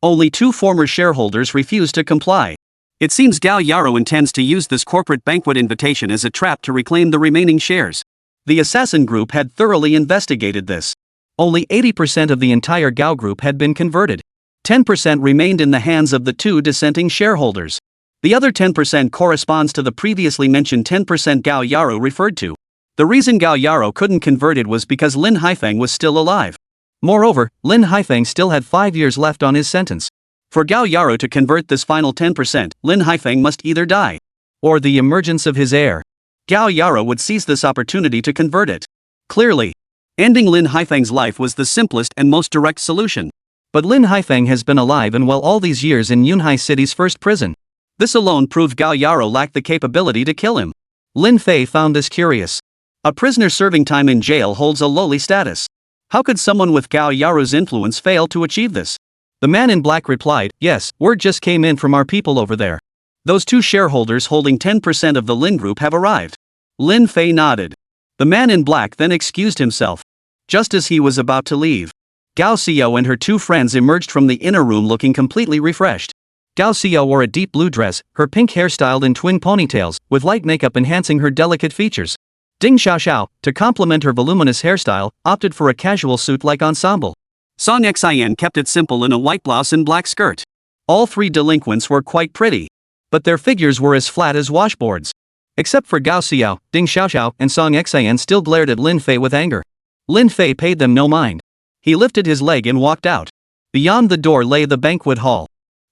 Only 2 former shareholders refused to comply. It seems Gao Yaro intends to use this corporate banquet invitation as a trap to reclaim the remaining shares. The assassin group had thoroughly investigated this. Only 80% of the entire Gao group had been converted. 10% remained in the hands of the 2 dissenting shareholders. The other 10% corresponds to the previously mentioned 10% Gao Yaro referred to. The reason Gao Yaro couldn't convert it was because Lin Haifeng was still alive. Moreover, Lin Haifeng still had 5 years left on his sentence. For Gao Yaro to convert this final 10%, Lin Haifeng must either die, or the emergence of his heir. Gao Yaro would seize this opportunity to convert it. Clearly, ending Lin Haifeng's life was the simplest and most direct solution. But Lin Haifeng has been alive and well all these years in Yunhai City's first prison. This alone proved Gao Yaro lacked the capability to kill him. Lin Fei found this curious. A prisoner serving time in jail holds a lowly status. How could someone with Gao Yaro's influence fail to achieve this? The man in black replied, "Yes, word just came in from our people over there. Those 2 shareholders holding 10% of the Lin Group have arrived." Lin Fei nodded. The man in black then excused himself. Just as he was about to leave, Gao Xiao and her 2 friends emerged from the inner room looking completely refreshed. Gao Xiao wore a deep blue dress, her pink hair styled in twin ponytails, with light makeup enhancing her delicate features. Ding Xiaoxiao, to complement her voluminous hairstyle, opted for a casual suit-like ensemble. Song Xian kept it simple in a white blouse and black skirt. All 3 delinquents were quite pretty, but their figures were as flat as washboards. Except for Gao Xiao, Ding Xiaoxiao and Song Xian still glared at Lin Fei with anger. Lin Fei paid them no mind. He lifted his leg and walked out. Beyond the door lay the banquet hall.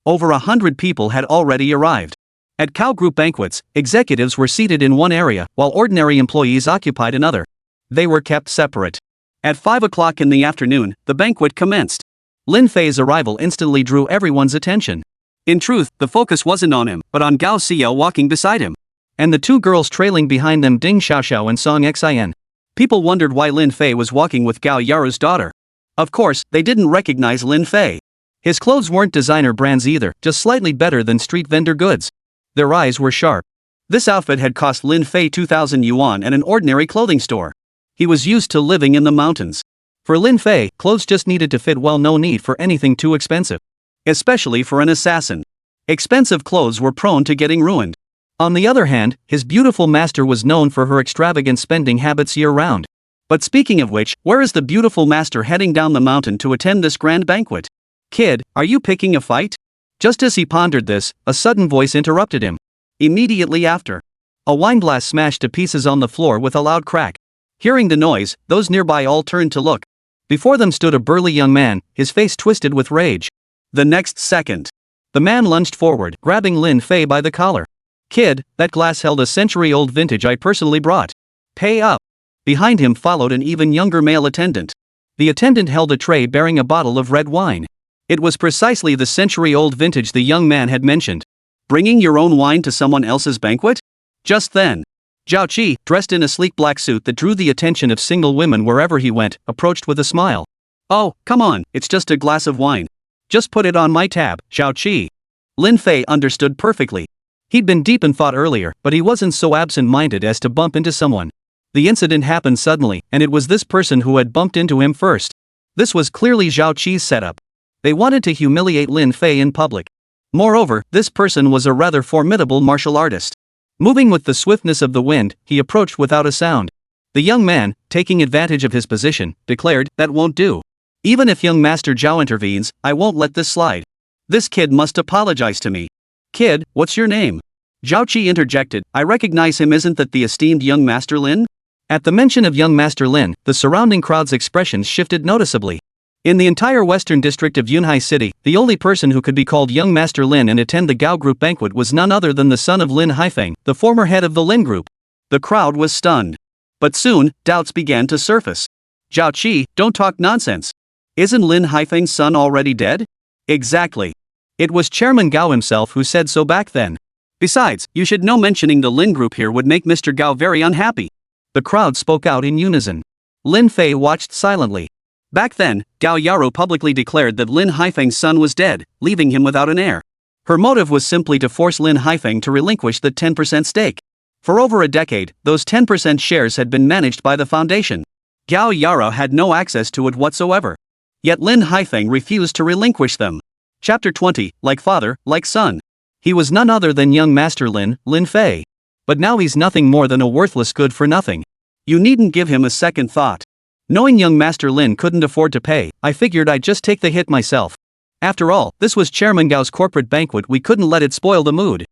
Over 100 people had already arrived. At Kao Group banquets, executives were seated in one area, while ordinary employees occupied another. They were kept separate. At 5 o'clock in the afternoon, the banquet commenced. Lin Fei's arrival instantly drew everyone's attention. In truth, the focus wasn't on him, but on Gao Xiao walking beside him, and the 2 girls trailing behind them, Ding Xiaoxiao and Song Xian. People wondered why Lin Fei was walking with Gao Yaro's daughter. Of course, they didn't recognize Lin Fei. His clothes weren't designer brands either, just slightly better than street vendor goods. Their eyes were sharp. This outfit had cost Lin Fei 2,000 yuan at an ordinary clothing store. He was used to living in the mountains. For Lin Fei, clothes just needed to fit well, no need for anything too expensive. Especially for an assassin. Expensive clothes were prone to getting ruined. On the other hand, his beautiful master was known for her extravagant spending habits year-round. But speaking of which, where is the beautiful master heading down the mountain to attend this grand banquet? "Kid, are you picking a fight?" Just as he pondered this, a sudden voice interrupted him. Immediately after, a wine glass smashed to pieces on the floor with a loud crack. Hearing the noise, those nearby all turned to look. Before them stood a burly young man, his face twisted with rage. The next second, the man lunged forward, grabbing Lin Fei by the collar. "Kid, that glass held a century-old vintage I personally brought. Pay up." Behind him followed an even younger male attendant. The attendant held a tray bearing a bottle of red wine. It was precisely the century-old vintage the young man had mentioned. Bringing your own wine to someone else's banquet? Just then, Zhao Qi, dressed in a sleek black suit that drew the attention of single women wherever he went, approached with a smile. "Oh, come on, it's just a glass of wine. Just put it on my tab, Zhao Qi." Lin Fei understood perfectly. He'd been deep in thought earlier, but he wasn't so absent-minded as to bump into someone. The incident happened suddenly, and it was this person who had bumped into him first. This was clearly Zhao Qi's setup. They wanted to humiliate Lin Fei in public. Moreover, this person was a rather formidable martial artist. Moving with the swiftness of the wind, he approached without a sound. The young man, taking advantage of his position, declared, "That won't do. Even if young Master Zhao intervenes, I won't let this slide. This kid must apologize to me." "Kid, what's your name?" Zhao Qi interjected. "I recognize him, isn't that the esteemed young Master Lin?" At the mention of young Master Lin, the surrounding crowd's expressions shifted noticeably. In the entire western district of Yunhai City, the only person who could be called young Master Lin and attend the Gao Group banquet was none other than the son of Lin Haifeng, the former head of the Lin Group. The crowd was stunned. But soon, doubts began to surface. Zhao Qi, don't talk nonsense. Isn't Lin Haifeng's son already dead? Exactly. It was Chairman Gao himself who said so back then. Besides, you should know mentioning the Lin Group here would make Mr. Gao very unhappy. The crowd spoke out in unison. Lin Fei watched silently. Back then, Gao Yaro publicly declared that Lin Haifeng's son was dead, leaving him without an heir. Her motive was simply to force Lin Haifeng to relinquish the 10% stake. For over a decade, those 10% shares had been managed by the foundation. Gao Yaro had no access to it whatsoever. Yet Lin Haifeng refused to relinquish them. Chapter 20, Like Father, Like Son. He was none other than young Master Lin, Lin Fei. But now he's nothing more than a worthless good for nothing. You needn't give him a second thought. Knowing young Master Lin couldn't afford to pay, I figured I'd just take the hit myself. After all, this was Chairman Gao's corporate banquet, we couldn't let it spoil the mood.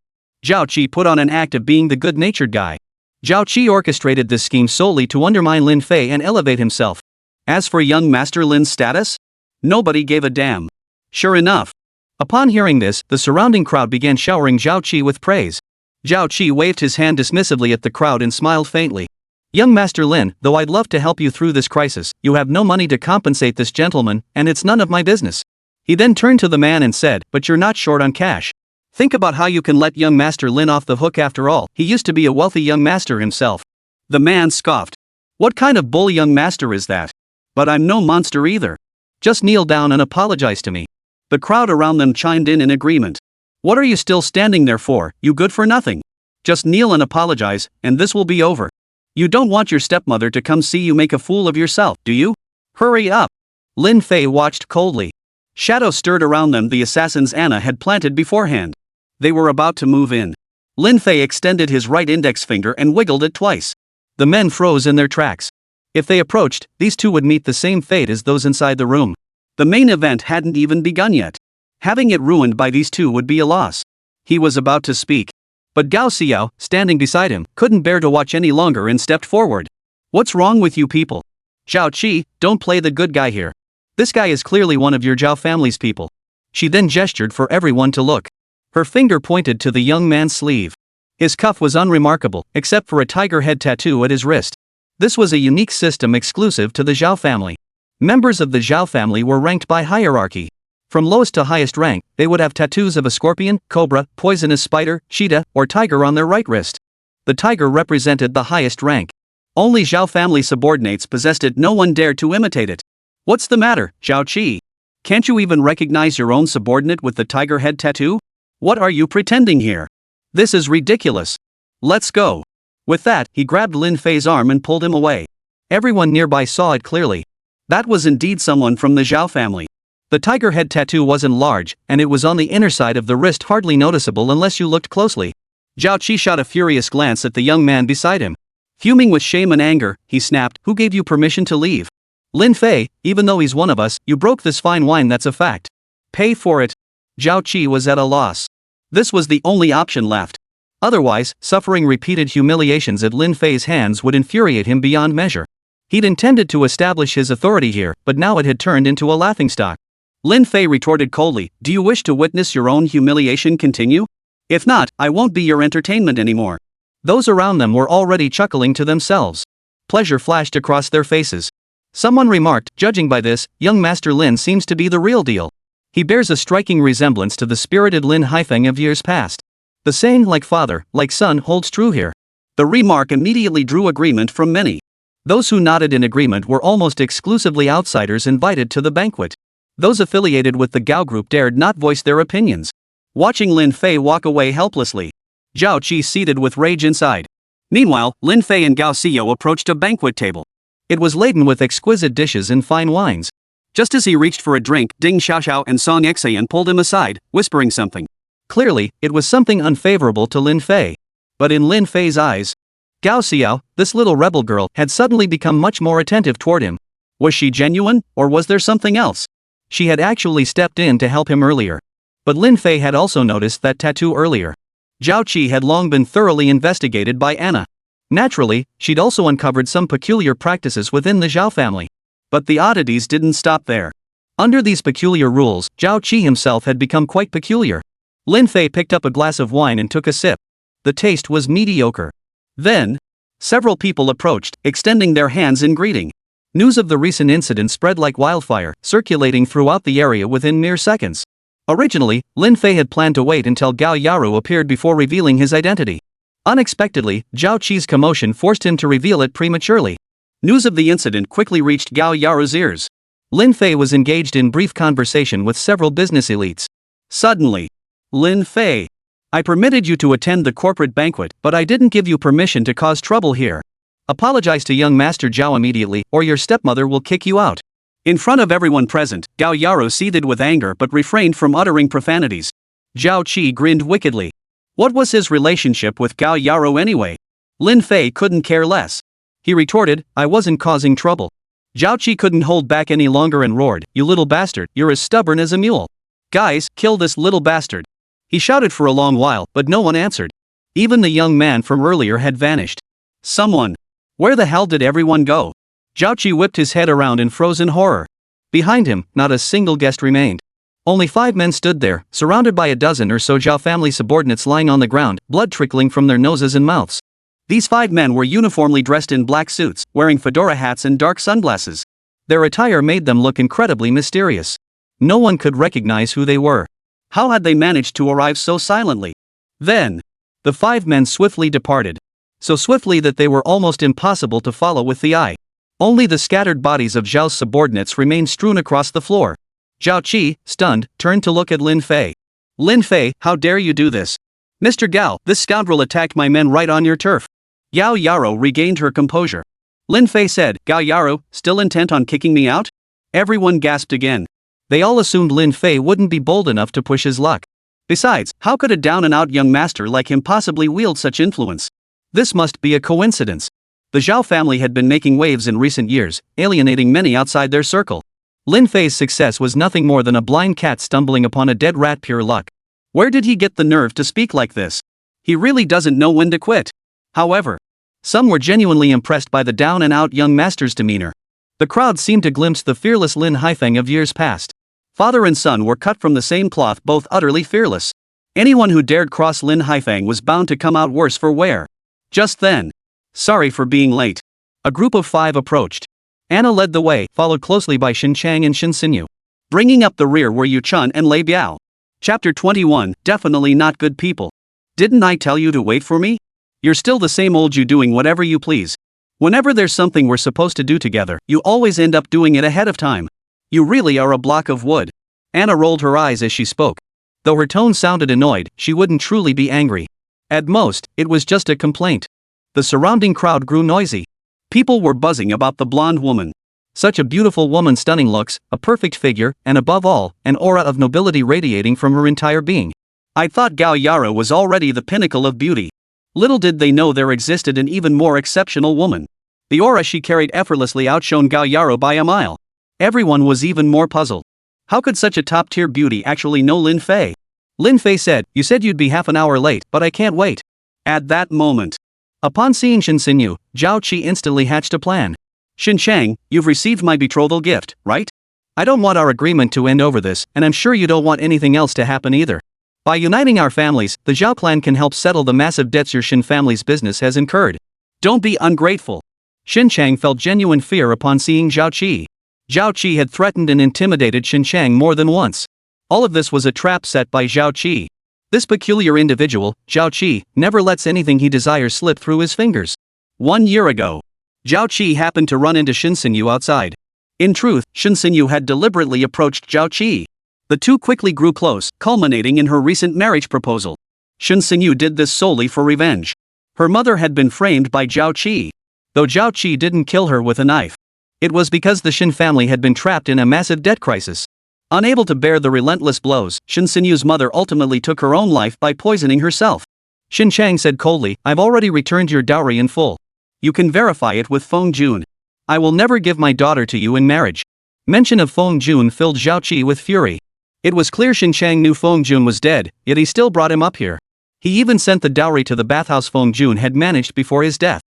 Zhao Qi put on an act of being the good-natured guy. Zhao Qi orchestrated this scheme solely to undermine Lin Fei and elevate himself. As for young Master Lin's status? Nobody gave a damn. Sure enough. Upon hearing this, the surrounding crowd began showering Zhao Qi with praise. Zhao Qi waved his hand dismissively at the crowd and smiled faintly. Young Master Lin, though I'd love to help you through this crisis, you have no money to compensate this gentleman, and it's none of my business. He then turned to the man and said, but you're not short on cash. Think about how you can let young Master Lin off the hook after all, he used to be a wealthy young master himself. The man scoffed. What kind of bull young master is that? But I'm no monster either. Just kneel down and apologize to me. The crowd around them chimed in agreement. What are you still standing there for, you good for nothing? Just kneel and apologize, and this will be over. You don't want your stepmother to come see you make a fool of yourself, do you? Hurry up. Lin Fei watched coldly. Shadows stirred around them, the assassins Anna had planted beforehand. They were about to move in. Lin Fei extended his right index finger and wiggled it twice. The men froze in their tracks. If they approached, these two would meet the same fate as those inside the room. The main event hadn't even begun yet. Having it ruined by these two would be a loss. He was about to speak. But Gao Xiao, standing beside him, couldn't bear to watch any longer and stepped forward. What's wrong with you people? Zhao Qi, don't play the good guy here. This guy is clearly one of your Zhao family's people. She then gestured for everyone to look. Her finger pointed to the young man's sleeve. His cuff was unremarkable, except for a tiger head tattoo at his wrist. This was a unique system exclusive to the Zhao family. Members of the Zhao family were ranked by hierarchy. From lowest to highest rank, they would have tattoos of a scorpion, cobra, poisonous spider, cheetah, or tiger on their right wrist. The tiger represented the highest rank. Only Zhao family subordinates possessed it, no one dared to imitate it. What's the matter, Zhao Qi? Can't you even recognize your own subordinate with the tiger head tattoo? What are you pretending here? This is ridiculous. Let's go. With that, he grabbed Lin Fei's arm and pulled him away. Everyone nearby saw it clearly. That was indeed someone from the Zhao family. The tiger head tattoo wasn't large, and it was on the inner side of the wrist, hardly noticeable unless you looked closely. Zhao Qi shot a furious glance at the young man beside him. Fuming with shame and anger, he snapped, who gave you permission to leave? Lin Fei, even though he's one of us, you broke this fine wine, that's a fact. Pay for it. Zhao Qi was at a loss. This was the only option left. Otherwise, suffering repeated humiliations at Lin Fei's hands would infuriate him beyond measure. He'd intended to establish his authority here, but now it had turned into a laughingstock. Lin Fei retorted coldly, do you wish to witness your own humiliation continue? If not, I won't be your entertainment anymore. Those around them were already chuckling to themselves. Pleasure flashed across their faces. Someone remarked, judging by this, young Master Lin seems to be the real deal. He bears a striking resemblance to the spirited Lin Haifeng of years past. The saying, like father, like son, holds true here. The remark immediately drew agreement from many. Those who nodded in agreement were almost exclusively outsiders invited to the banquet. Those affiliated with the Gao group dared not voice their opinions. Watching Lin Fei walk away helplessly, Zhao Qi seethed with rage inside. Meanwhile, Lin Fei and Gao Xiao approached a banquet table. It was laden with exquisite dishes and fine wines. Just as he reached for a drink, Ding Xiaoxiao and Song Xian pulled him aside, whispering something. Clearly, it was something unfavorable to Lin Fei. But in Lin Fei's eyes, Gao Xiao, this little rebel girl, had suddenly become much more attentive toward him. Was she genuine, or was there something else? She had actually stepped in to help him earlier. But Lin Fei had also noticed that tattoo earlier. Zhao Qi had long been thoroughly investigated by Anna. Naturally, she'd also uncovered some peculiar practices within the Zhao family. But the oddities didn't stop there. Under these peculiar rules, Zhao Qi himself had become quite peculiar. Lin Fei picked up a glass of wine and took a sip. The taste was mediocre. Then, Several people approached, extending their hands in greeting. News of the recent incident spread like wildfire, circulating throughout the area within mere seconds. Originally, Lin Fei had planned to wait until Gao Yaru appeared before revealing his identity. Unexpectedly, Zhao Qi's commotion forced him to reveal it prematurely. News of the incident quickly reached Gao Yaru's ears. Lin Fei was engaged in brief conversation with several business elites. Suddenly, Lin Fei, I permitted you to attend the corporate banquet, but I didn't give you permission to cause trouble here. Apologize to young Master Zhao immediately, or your stepmother will kick you out. In front of everyone present, Gao Yaru seethed with anger but refrained from uttering profanities. Zhao Qi grinned wickedly. What was his relationship with Gao Yaru anyway? Lin Fei couldn't care less. He retorted, I wasn't causing trouble. Zhao Qi couldn't hold back any longer and roared, you little bastard, you're as stubborn as a mule. Guys, kill this little bastard. He shouted for a long while, but no one answered. Even the young man from earlier had vanished. Someone. Where the hell did everyone go? Zhao Qi whipped his head around in frozen horror. Behind him, not a single guest remained. Only 5 men stood there, surrounded by a dozen or so Zhao family subordinates lying on the ground, blood trickling from their noses and mouths. These 5 men were uniformly dressed in black suits, wearing fedora hats and dark sunglasses. Their attire made them look incredibly mysterious. No one could recognize who they were. How had they managed to arrive so silently? Then, the 5 men swiftly departed. So swiftly that they were almost impossible to follow with the eye. Only the scattered bodies of Zhao's subordinates remained strewn across the floor. Zhao Qi, stunned, turned to look at Lin Fei. Lin Fei, how dare you do this? Mr. Gao, this scoundrel attacked my men right on your turf. Gao Yaru regained her composure. Lin Fei said, Gao Yaru, still intent on kicking me out? Everyone gasped again. They all assumed Lin Fei wouldn't be bold enough to push his luck. Besides, how could a down-and-out young master like him possibly wield such influence? This must be a coincidence. The Zhao family had been making waves in recent years, alienating many outside their circle. Lin Fei's success was nothing more than a blind cat stumbling upon a dead rat, pure luck. Where did he get the nerve to speak like this? He really doesn't know when to quit. However, some were genuinely impressed by the down-and-out young master's demeanor. The crowd seemed to glimpse the fearless Lin Haifeng of years past. Father and son were cut from the same cloth, both utterly fearless. Anyone who dared cross Lin Haifeng was bound to come out worse for wear. Just then, sorry for being late. A group of 5 approached. Anna led the way, followed closely by Shen Chang and Shen Xinyu. Bringing up the rear were Yu Chun and Lei Biao. Chapter 21, Definitely Not Good People. Didn't I tell you to wait for me? You're still the same old you doing whatever you please. Whenever there's something we're supposed to do together, you always end up doing it ahead of time. You really are a block of wood. Anna rolled her eyes as she spoke. Though her tone sounded annoyed, she wouldn't truly be angry. At most, it was just a complaint. The surrounding crowd grew noisy. People were buzzing about the blonde woman. Such a beautiful woman, stunning looks, a perfect figure, and above all, an aura of nobility radiating from her entire being. I thought Gao Yaru was already the pinnacle of beauty. Little did they know there existed an even more exceptional woman. The aura she carried effortlessly outshone Gao Yaru by a mile. Everyone was even more puzzled. How could such a top-tier beauty actually know Lin Fei? Lin Fei said, you said you'd be half an hour late, but I can't wait. At that moment, upon seeing Shen Xinyu, Zhao Qi instantly hatched a plan. Shen Chang, you've received my betrothal gift, right? I don't want our agreement to end over this, and I'm sure you don't want anything else to happen either. By uniting our families, the Zhao clan can help settle the massive debts your Shen family's business has incurred. Don't be ungrateful. Shen Chang felt genuine fear upon seeing Zhao Qi. Zhao Qi had threatened and intimidated Shen Chang more than once. All of this was a trap set by Zhao Qi. This peculiar individual, Zhao Qi, never lets anything he desires slip through his fingers. 1 year ago, Zhao Qi happened to run into Shen Xinyu outside. In truth, Shen Xinyu had deliberately approached Zhao Qi. The two quickly grew close, culminating in her recent marriage proposal. Shen Xinyu did this solely for revenge. Her mother had been framed by Zhao Qi. Though Zhao Qi didn't kill her with a knife, it was because the Shen family had been trapped in a massive debt crisis. Unable to bear the relentless blows, Shen Xinyu's mother ultimately took her own life by poisoning herself. Shen Chang said coldly, I've already returned your dowry in full. You can verify it with Feng Jun. I will never give my daughter to you in marriage. Mention of Feng Jun filled Zhao Qi with fury. It was clear Shen Chang knew Feng Jun was dead, yet he still brought him up here. He even sent the dowry to the bathhouse Feng Jun had managed before his death.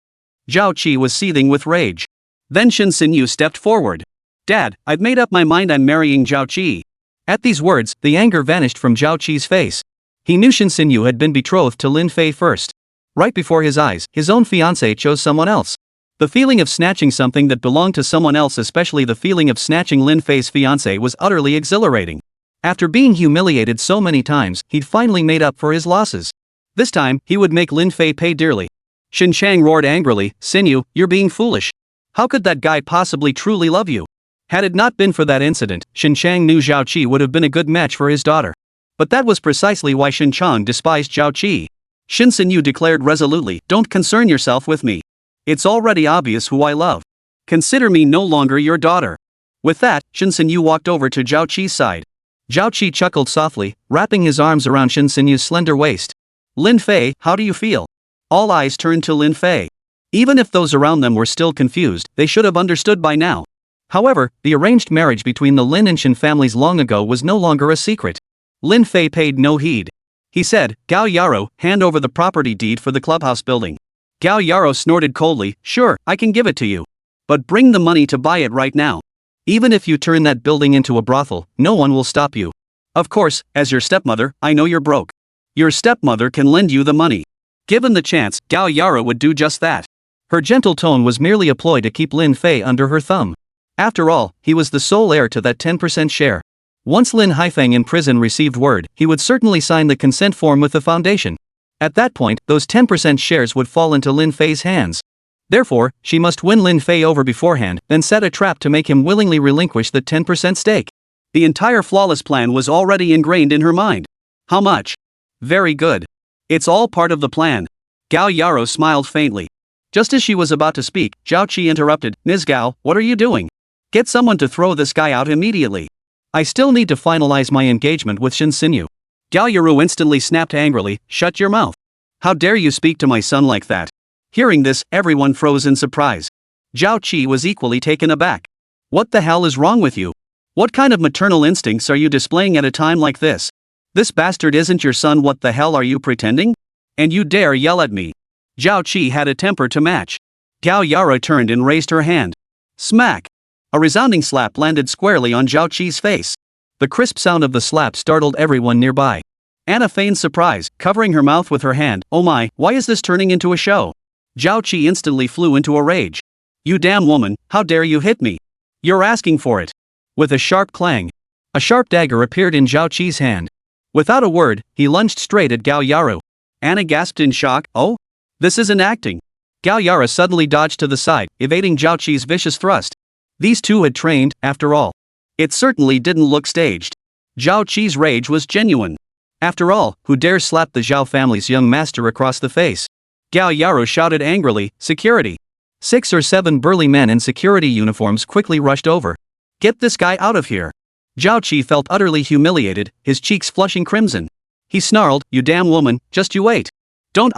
Zhao Qi was seething with rage. Then Shen Xinyu stepped forward. Dad, I've made up my mind, I'm marrying Zhao Qi. At these words, the anger vanished from Zhao Qi's face. He knew Shen Xinyu had been betrothed to Lin Fei first. Right before his eyes, his own fiancée chose someone else. The feeling of snatching something that belonged to someone else, especially the feeling of snatching Lin Fei's fiancée, was utterly exhilarating. After being humiliated so many times, he'd finally made up for his losses. This time, he would make Lin Fei pay dearly. Shen Xinyu roared angrily, "Xinyu, you're being foolish. How could that guy possibly truly love you?" Had it not been for that incident, Shen Xinyu knew Zhao Qi would have been a good match for his daughter. But that was precisely why Shen Chang despised Zhao Qi. Shen Xinyu declared resolutely, "Don't concern yourself with me. It's already obvious who I love. Consider me no longer your daughter." With that, Shen Xinyu walked over to Zhao Qi's side. Zhao Qi chuckled softly, wrapping his arms around Shen Xinyu's slender waist. "Lin Fei, how do you feel?" All eyes turned to Lin Fei. Even if those around them were still confused, they should have understood by now. However, the arranged marriage between the Lin and Shen families long ago was no longer a secret. Lin Fei paid no heed. He said, "Gao Yaro, hand over the property deed for the clubhouse building." Gao Yaro snorted coldly, "Sure, I can give it to you. But bring the money to buy it right now. Even if you turn that building into a brothel, no one will stop you. Of course, as your stepmother, I know you're broke. Your stepmother can lend you the money." Given the chance, Gao Yaro would do just that. Her gentle tone was merely a ploy to keep Lin Fei under her thumb. After all, he was the sole heir to that 10% share. Once Lin Haifeng in prison received word, he would certainly sign the consent form with the foundation. At that point, those 10% shares would fall into Lin Fei's hands. Therefore, she must win Lin Fei over beforehand, then set a trap to make him willingly relinquish the 10% stake. The entire flawless plan was already ingrained in her mind. How much? Very good. It's all part of the plan. Gao Yaro smiled faintly. Just as she was about to speak, Zhao Qi interrupted, "Ms. Gao, what are you doing? Get someone to throw this guy out immediately. I still need to finalize my engagement with Shen Xinyu." Gao Yaro instantly snapped angrily, "Shut your mouth. How dare you speak to my son like that?" Hearing this, everyone froze in surprise. Zhao Qi was equally taken aback. "What the hell is wrong with you? What kind of maternal instincts are you displaying at a time like this? This bastard isn't your son. What the hell are you pretending? And you dare yell at me?" Zhao Qi had a temper to match. Gao Yaro turned and raised her hand. Smack! A resounding slap landed squarely on Zhao Qi's face. The crisp sound of the slap startled everyone nearby. Anna feigned surprise, covering her mouth with her hand. "Oh my, why is this turning into a show?" Zhao Qi instantly flew into a rage. "You damn woman, how dare you hit me? You're asking for it." With a sharp clang, a sharp dagger appeared in Zhao Qi's hand. Without a word, he lunged straight at Gao Yaro. Anna gasped in shock, "Oh? This isn't acting." Gao Yaro suddenly dodged to the side, evading Zhao Qi's vicious thrust. These two had trained, after all. It certainly didn't look staged. Zhao Qi's rage was genuine. After all, who dares slap the Zhao family's young master across the face? Gao Yaro shouted angrily, "Security!" 6 or 7 burly men in security uniforms quickly rushed over. "Get this guy out of here!" Zhao Qi felt utterly humiliated, his cheeks flushing crimson. He snarled, "You damn woman, just you wait. Don't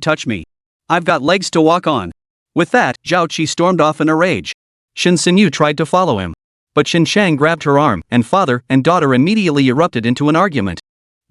touch me. I've got legs to walk on." With that, Zhao Qi stormed off in a rage. Shen Xinyu tried to follow him. But Shen Chang grabbed her arm, and father and daughter immediately erupted into an argument.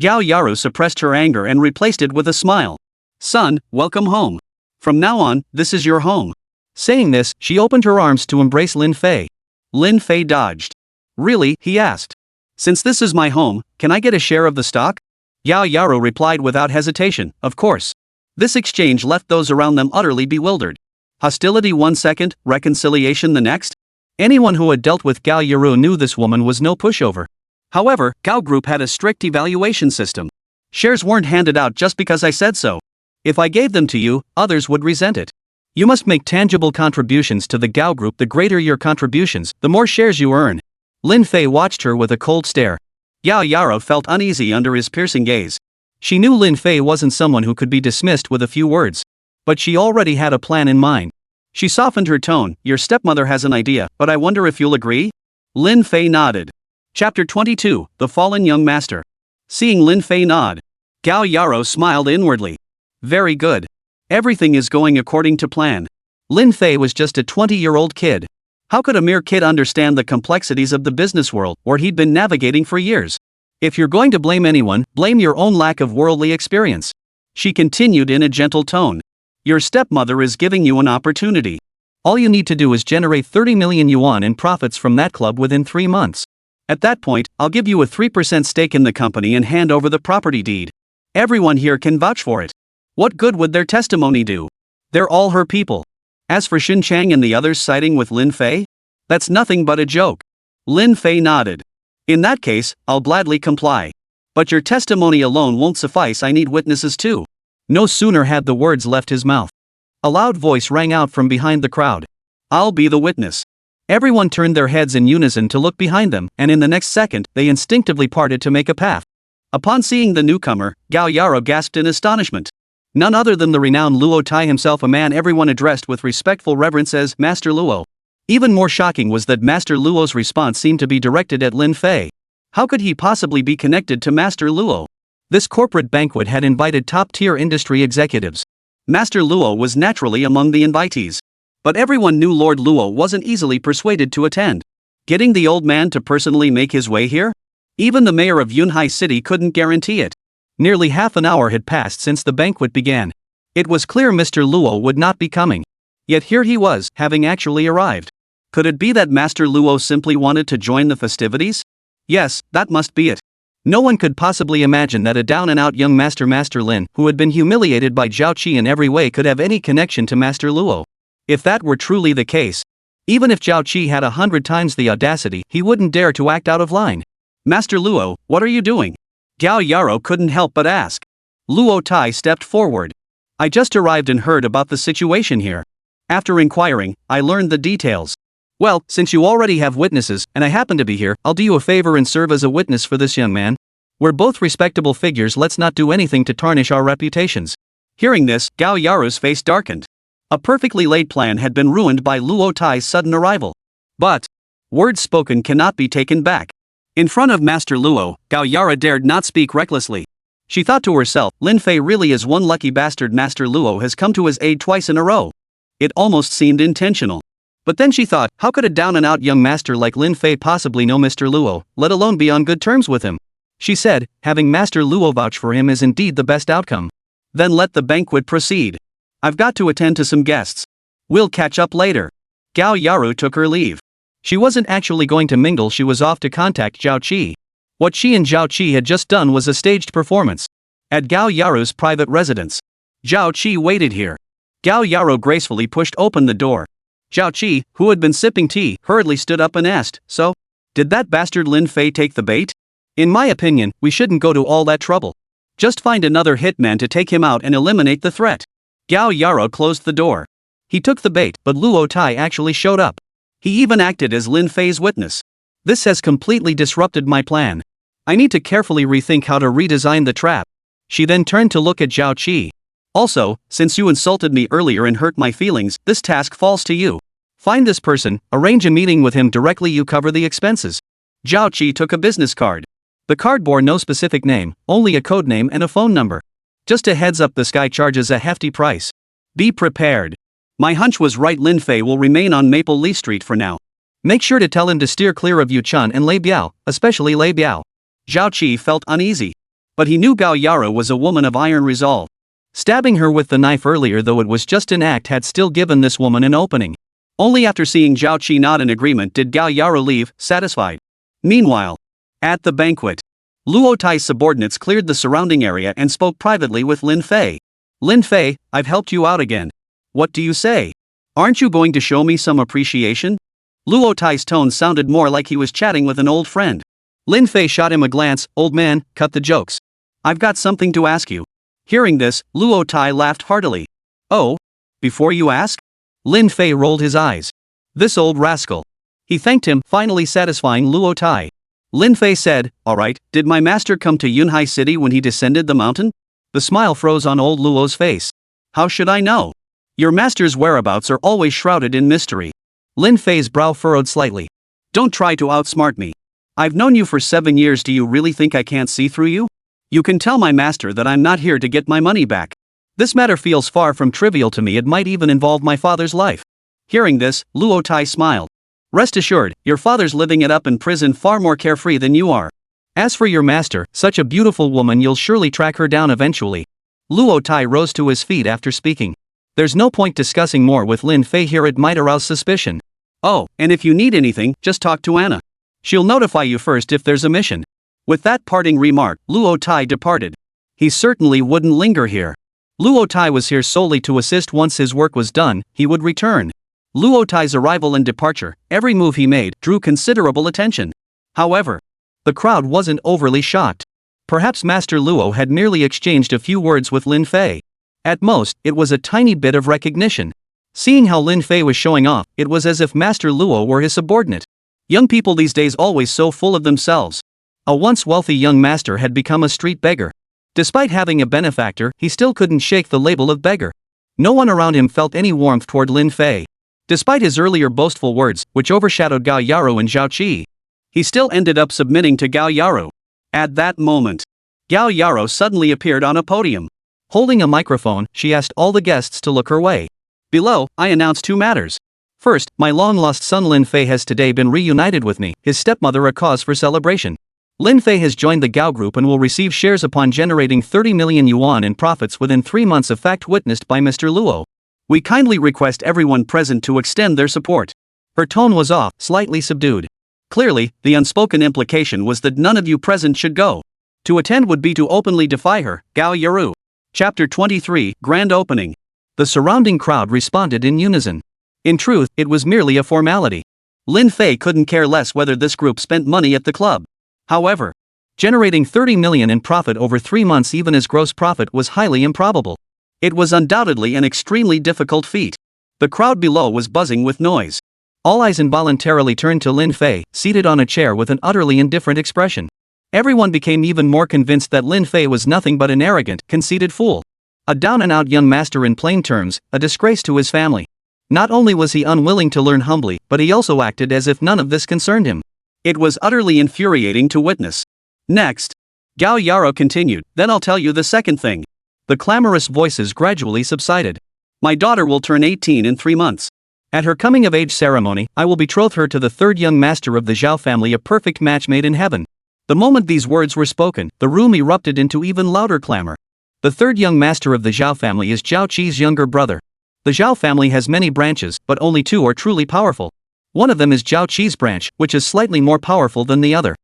Gao Yaro suppressed her anger and replaced it with a smile. "Son, welcome home. From now on, this is your home." Saying this, she opened her arms to embrace Lin Fei. Lin Fei dodged. "Really?" he asked. "Since this is my home, can I get a share of the stock?" Gao Yaro replied without hesitation, "Of course." This exchange left those around them utterly bewildered. Hostility 1 second, reconciliation the next? Anyone who had dealt with Gao Yaro knew this woman was no pushover. However, Gao Group had a strict evaluation system. Shares weren't handed out just because I said so. If I gave them to you, others would resent it. You must make tangible contributions to the Gao Group. The greater your contributions, the more shares you earn. Lin Fei watched her with a cold stare. Gao Yaro felt uneasy under his piercing gaze. She knew Lin Fei wasn't someone who could be dismissed with a few words. But she already had a plan in mind. She softened her tone. "Your stepmother has an idea, but I wonder if you'll agree?" Lin Fei nodded. Chapter 22, The Fallen Young Master. Seeing Lin Fei nod, Gao Yaro smiled inwardly. Very good. Everything is going according to plan. Lin Fei was just a 20-year-old kid. How could a mere kid understand the complexities of the business world, where he'd been navigating for years? If you're going to blame anyone, blame your own lack of worldly experience. She continued in a gentle tone. Your stepmother is giving you an opportunity. All you need to do is generate 30 million yuan in profits from that club within 3 months. At that point, I'll give you a 3% stake in the company and hand over the property deed. Everyone here can vouch for it. What good would their testimony do? They're all her people. As for Shin Chang and the others siding with Lin Fei? That's nothing but a joke. Lin Fei nodded. In that case, I'll gladly comply. But your testimony alone won't suffice, I need witnesses too. No sooner had the words left his mouth. A loud voice rang out from behind the crowd. I'll be the witness. Everyone turned their heads in unison to look behind them, and in the next second, they instinctively parted to make a path. Upon seeing the newcomer, Gao Yaro gasped in astonishment. None other than the renowned Luo Tai himself, a man everyone addressed with respectful reverence as Master Luo. Even more shocking was that Master Luo's response seemed to be directed at Lin Fei. How could he possibly be connected to Master Luo? This corporate banquet had invited top-tier industry executives. Master Luo was naturally among the invitees. But everyone knew Lord Luo wasn't easily persuaded to attend. Getting the old man to personally make his way here? Even the mayor of Yunhai City couldn't guarantee it. Nearly half an hour had passed since the banquet began. It was clear Mr. Luo would not be coming. Yet here he was, having actually arrived. Could it be that Master Luo simply wanted to join the festivities? Yes, that must be it. No one could possibly imagine that a down-and-out young Master Lin, who had been humiliated by Zhao Qi in every way, could have any connection to Master Luo. If that were truly the case, even if Zhao Qi had 100 times the audacity, he wouldn't dare to act out of line. Master Luo, what are you doing? Gao Yaro couldn't help but ask. Luo Tai stepped forward. I just arrived and heard about the situation here. After inquiring, I learned the details. Well, since you already have witnesses, and I happen to be here, I'll do you a favor and serve as a witness for this young man. We're both respectable figures, let's not do anything to tarnish our reputations. Hearing this, Gao Yaro's face darkened. A perfectly laid plan had been ruined by Luo Tai's sudden arrival. But words spoken cannot be taken back. In front of Master Luo, Gao Yara dared not speak recklessly. She thought to herself, Lin Fei really is one lucky bastard. Master Luo has come to his aid twice in a row. It almost seemed intentional. But then she thought, how could a down-and-out young master like Lin Fei possibly know Mr. Luo, let alone be on good terms with him? She said, having Master Luo vouch for him is indeed the best outcome. Then let the banquet proceed. I've got to attend to some guests. We'll catch up later. Gao Yaru took her leave. She wasn't actually going to mingle, she was off to contact Zhao Qi. What she and Zhao Qi had just done was a staged performance. At Gao Yaru's private residence. Zhao Qi waited here. Gao Yaru gracefully pushed open the door. Zhao Qi, who had been sipping tea, hurriedly stood up and asked, so? Did that bastard Lin Fei take the bait? In my opinion, we shouldn't go to all that trouble. Just find another hitman to take him out and eliminate the threat. Gao Yaro closed the door. He took the bait, but Luo Tai actually showed up. He even acted as Lin Fei's witness. This has completely disrupted my plan. I need to carefully rethink how to redesign the trap. She then turned to look at Zhao Qi. Also, since you insulted me earlier and hurt my feelings, this task falls to you. Find this person, arrange a meeting with him directly, you cover the expenses. Zhao Qi took a business card. The card bore no specific name, only a code name and a phone number. Just a heads up, this guy charges a hefty price. Be prepared. My hunch was right, Lin Fei will remain on Maple Leaf Street for now. Make sure to tell him to steer clear of Yu Chun and Lei Biao, especially Lei Biao. Zhao Qi felt uneasy. But he knew Gao Yaro was a woman of iron resolve. Stabbing her with the knife earlier, though it was just an act, had still given this woman an opening. Only after seeing Zhao Qi nod in agreement did Gao Yaro leave, satisfied. Meanwhile, at the banquet, Luo Tai's subordinates cleared the surrounding area and spoke privately with Lin Fei. Lin Fei, I've helped you out again. What do you say? Aren't you going to show me some appreciation? Luo Tai's tone sounded more like he was chatting with an old friend. Lin Fei shot him a glance. Old man, cut the jokes. I've got something to ask you. Hearing this, Luo Tai laughed heartily. Oh? Before you ask? Lin Fei rolled his eyes. This old rascal. He thanked him, finally satisfying Luo Tai. Lin Fei said, alright, did my master come to Yunhai City when he descended the mountain? The smile froze on old Luo's face. How should I know? Your master's whereabouts are always shrouded in mystery. Lin Fei's brow furrowed slightly. Don't try to outsmart me. I've known you for 7 years, do you really think I can't see through you? You can tell my master that I'm not here to get my money back. This matter feels far from trivial to me, it might even involve my father's life. Hearing this, Luo Tai smiled. Rest assured, your father's living it up in prison far more carefree than you are. As for your master, such a beautiful woman, you'll surely track her down eventually. Luo Tai rose to his feet after speaking. There's no point discussing more with Lin Fei here, it might arouse suspicion. Oh, and if you need anything, just talk to Anna. She'll notify you first if there's a mission. With that parting remark, Luo Tai departed. He certainly wouldn't linger here. Luo Tai was here solely to assist. Once his work was done, he would return. Luo Tai's arrival and departure, every move he made, drew considerable attention. However, the crowd wasn't overly shocked. Perhaps Master Luo had merely exchanged a few words with Lin Fei. At most, it was a tiny bit of recognition. Seeing how Lin Fei was showing off, it was as if Master Luo were his subordinate. Young people these days always so full of themselves. A once wealthy young master had become a street beggar. Despite having a benefactor, he still couldn't shake the label of beggar. No one around him felt any warmth toward Lin Fei. Despite his earlier boastful words, which overshadowed Gao Yaro and Zhao Qi, he still ended up submitting to Gao Yaro. At that moment, Gao Yaro suddenly appeared on a podium. Holding a microphone, she asked all the guests to look her way. Below, I announced two matters. First, my long-lost son Lin Fei has today been reunited with me, his stepmother a cause for celebration. Lin Fei has joined the Gao Group and will receive shares upon generating 30 million yuan in profits within 3 months of fact witnessed by Mr. Luo. We kindly request everyone present to extend their support. Her tone was off, slightly subdued. Clearly, the unspoken implication was that none of you present should go. To attend would be to openly defy her, Gao Yaru. Chapter 23, Grand Opening. The surrounding crowd responded in unison. In truth, it was merely a formality. Lin Fei couldn't care less whether this group spent money at the club. However, generating 30 million in profit over 3 months even as gross profit was highly improbable. It was undoubtedly an extremely difficult feat. The crowd below was buzzing with noise. All eyes involuntarily turned to Lin Fei, seated on a chair with an utterly indifferent expression. Everyone became even more convinced that Lin Fei was nothing but an arrogant, conceited fool. A down-and-out young master in plain terms, a disgrace to his family. Not only was he unwilling to learn humbly, but he also acted as if none of this concerned him. It was utterly infuriating to witness. Next, Gao Yaro continued, then I'll tell you the second thing. The clamorous voices gradually subsided. My daughter will turn 18 in 3 months. At her coming-of-age ceremony, I will betroth her to the third young master of the Zhao family, a perfect match made in heaven. The moment these words were spoken, the room erupted into even louder clamor. The third young master of the Zhao family is Zhao Qi's younger brother. The Zhao family has many branches, but only 2 are truly powerful. One of them is Zhao Qi's branch, which is slightly more powerful than the other.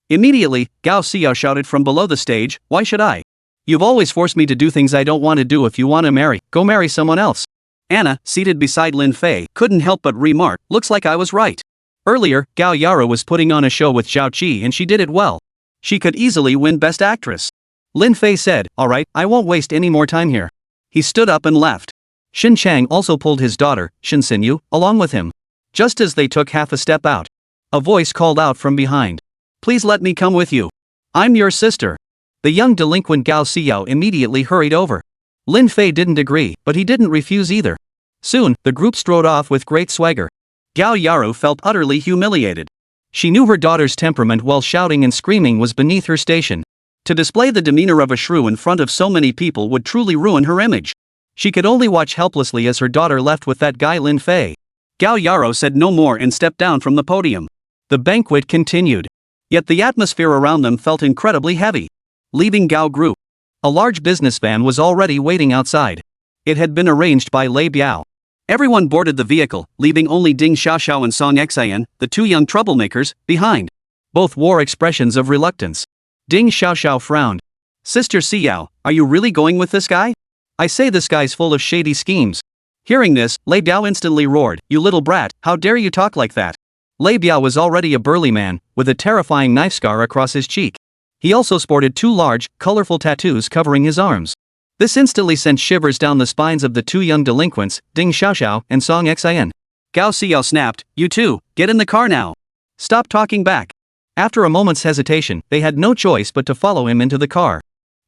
Immediately, Gao Xiao shouted from below the stage, why should I? You've always forced me to do things I don't want to do. If you want to marry, go marry someone else. Anna, seated beside Lin Fei, couldn't help but remark, looks like I was right. Earlier, Gao Yaro was putting on a show with Zhao Qi and she did it well. She could easily win Best Actress. Lin Fei said, alright, I won't waste any more time here. He stood up and left. Xin Chang also pulled his daughter, Shen Xinyu, along with him. Just as they took half a step out, a voice called out from behind. Please let me come with you. I'm your sister. The young delinquent Gao Xiao immediately hurried over. Lin Fei didn't agree, but he didn't refuse either. Soon, the group strode off with great swagger. Gao Yaro felt utterly humiliated. She knew her daughter's temperament, while shouting and screaming was beneath her station. To display the demeanor of a shrew in front of so many people would truly ruin her image. She could only watch helplessly as her daughter left with that guy Lin Fei. Gao Yaro said no more and stepped down from the podium. The banquet continued. Yet the atmosphere around them felt incredibly heavy. Leaving Gao Group, a large business van was already waiting outside. It had been arranged by Lei Biao. Everyone boarded the vehicle, leaving only Ding Xiaoxiao and Song Xian, the 2 young troublemakers, behind. Both wore expressions of reluctance. Ding Xiaoxiao frowned. Sister Xiao, are you really going with this guy? I say this guy's full of shady schemes. Hearing this, Lei Biao instantly roared, you little brat, how dare you talk like that? Lei Biao was already a burly man, with a terrifying knife scar across his cheek. He also sported 2 large, colorful tattoos covering his arms. This instantly sent shivers down the spines of the 2 young delinquents, Ding Xiaoxiao and Song Xian. Gao Xiao snapped, you two, get in the car now. Stop talking back. After a moment's hesitation, they had no choice but to follow him into the car.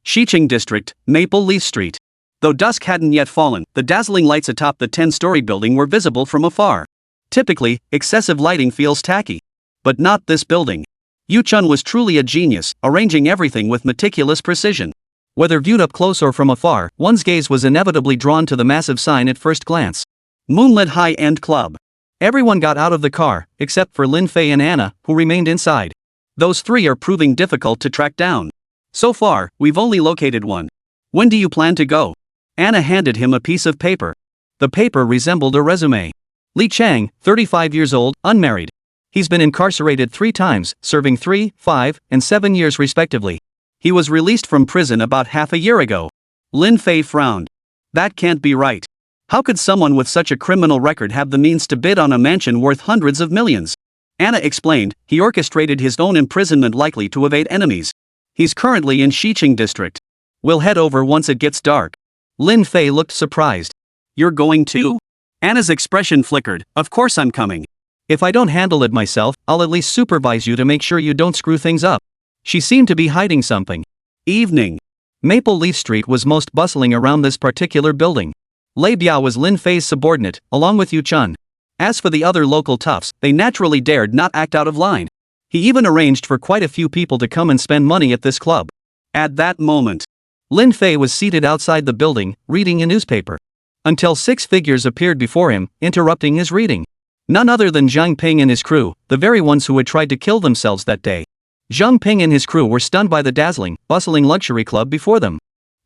Xiqing District, Maple Leaf Street. Though dusk hadn't yet fallen, the dazzling lights atop the 10-story building were visible from afar. Typically, excessive lighting feels tacky. But not this building. Yu Chun was truly a genius, arranging everything with meticulous precision. Whether viewed up close or from afar, one's gaze was inevitably drawn to the massive sign at first glance. Moonlit High-End Club. Everyone got out of the car, except for Lin Fei and Anna, who remained inside. Those 3 are proving difficult to track down. So far, we've only located one. When do you plan to go? Anna handed him a piece of paper. The paper resembled a resume. Li Chang, 35 years old, unmarried. He's been incarcerated 3 times, serving 3, 5, and 7 years respectively. He was released from prison about half a year ago. Lin Fei frowned. That can't be right. How could someone with such a criminal record have the means to bid on a mansion worth hundreds of millions? Anna explained, he orchestrated his own imprisonment likely to evade enemies. He's currently in Xiqing district. We'll head over once it gets dark. Lin Fei looked surprised. You're going too? Anna's expression flickered. Of course I'm coming. If I don't handle it myself, I'll at least supervise you to make sure you don't screw things up. She seemed to be hiding something. Evening. Maple Leaf Street was most bustling around this particular building. Lei Biao was Lin Fei's subordinate, along with Yu Chun. As for the other local toughs, they naturally dared not act out of line. He even arranged for quite a few people to come and spend money at this club. At that moment, Lin Fei was seated outside the building, reading a newspaper. Until 6 figures appeared before him, interrupting his reading. None other than Zhang Ping and his crew, the very ones who had tried to kill themselves that day. Zhang Ping and his crew were stunned by the dazzling, bustling luxury club before them.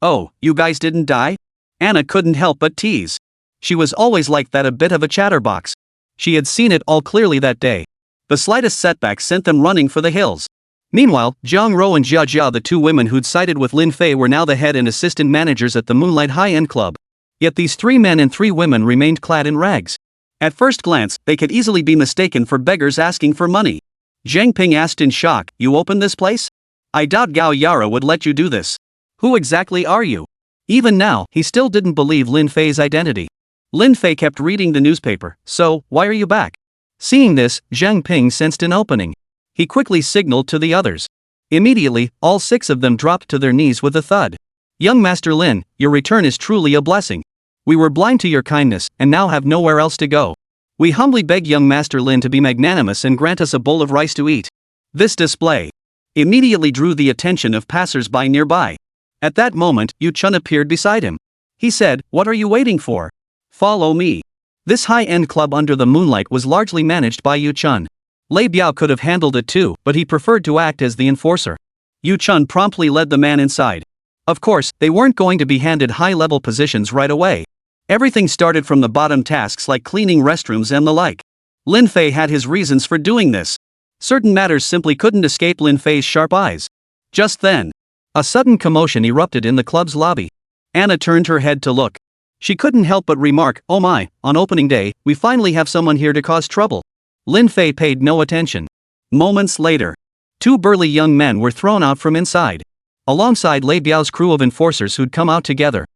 Oh, you guys didn't die? Anna couldn't help but tease. She was always like that, a bit of a chatterbox. She had seen it all clearly that day. The slightest setback sent them running for the hills. Meanwhile, Jiang Ro and Jia Jia, the 2 women who'd sided with Lin Fei, were now the head and assistant managers at the Moonlight High-End Club. Yet these 3 men and 3 women remained clad in rags. At first glance, they could easily be mistaken for beggars asking for money. Zhang Ping asked in shock, "You opened this place? I doubt Gao Yara would let you do this. Who exactly are you?" Even now, he still didn't believe Lin Fei's identity. Lin Fei kept reading the newspaper. "So, why are you back?" Seeing this, Zhang Ping sensed an opening. He quickly signaled to the others. Immediately, all 6 of them dropped to their knees with a thud. "Young Master Lin, your return is truly a blessing. We were blind to your kindness, and now have nowhere else to go. We humbly beg young Master Lin to be magnanimous and grant us a bowl of rice to eat." This display immediately drew the attention of passers-by nearby. At that moment, Yu Chun appeared beside him. He said, "What are you waiting for? Follow me." This high-end club under the moonlight was largely managed by Yu Chun. Lei Biao could have handled it too, but he preferred to act as the enforcer. Yu Chun promptly led the man inside. Of course, they weren't going to be handed high-level positions right away. Everything started from the bottom, tasks like cleaning restrooms and the like. Lin Fei had his reasons for doing this. Certain matters simply couldn't escape Lin Fei's sharp eyes. Just then, a sudden commotion erupted in the club's lobby. Anna turned her head to look. She couldn't help but remark, "Oh my, on opening day, we finally have someone here to cause trouble." Lin Fei paid no attention. Moments later, 2 burly young men were thrown out from inside, alongside Lei Biao's crew of enforcers who'd come out together.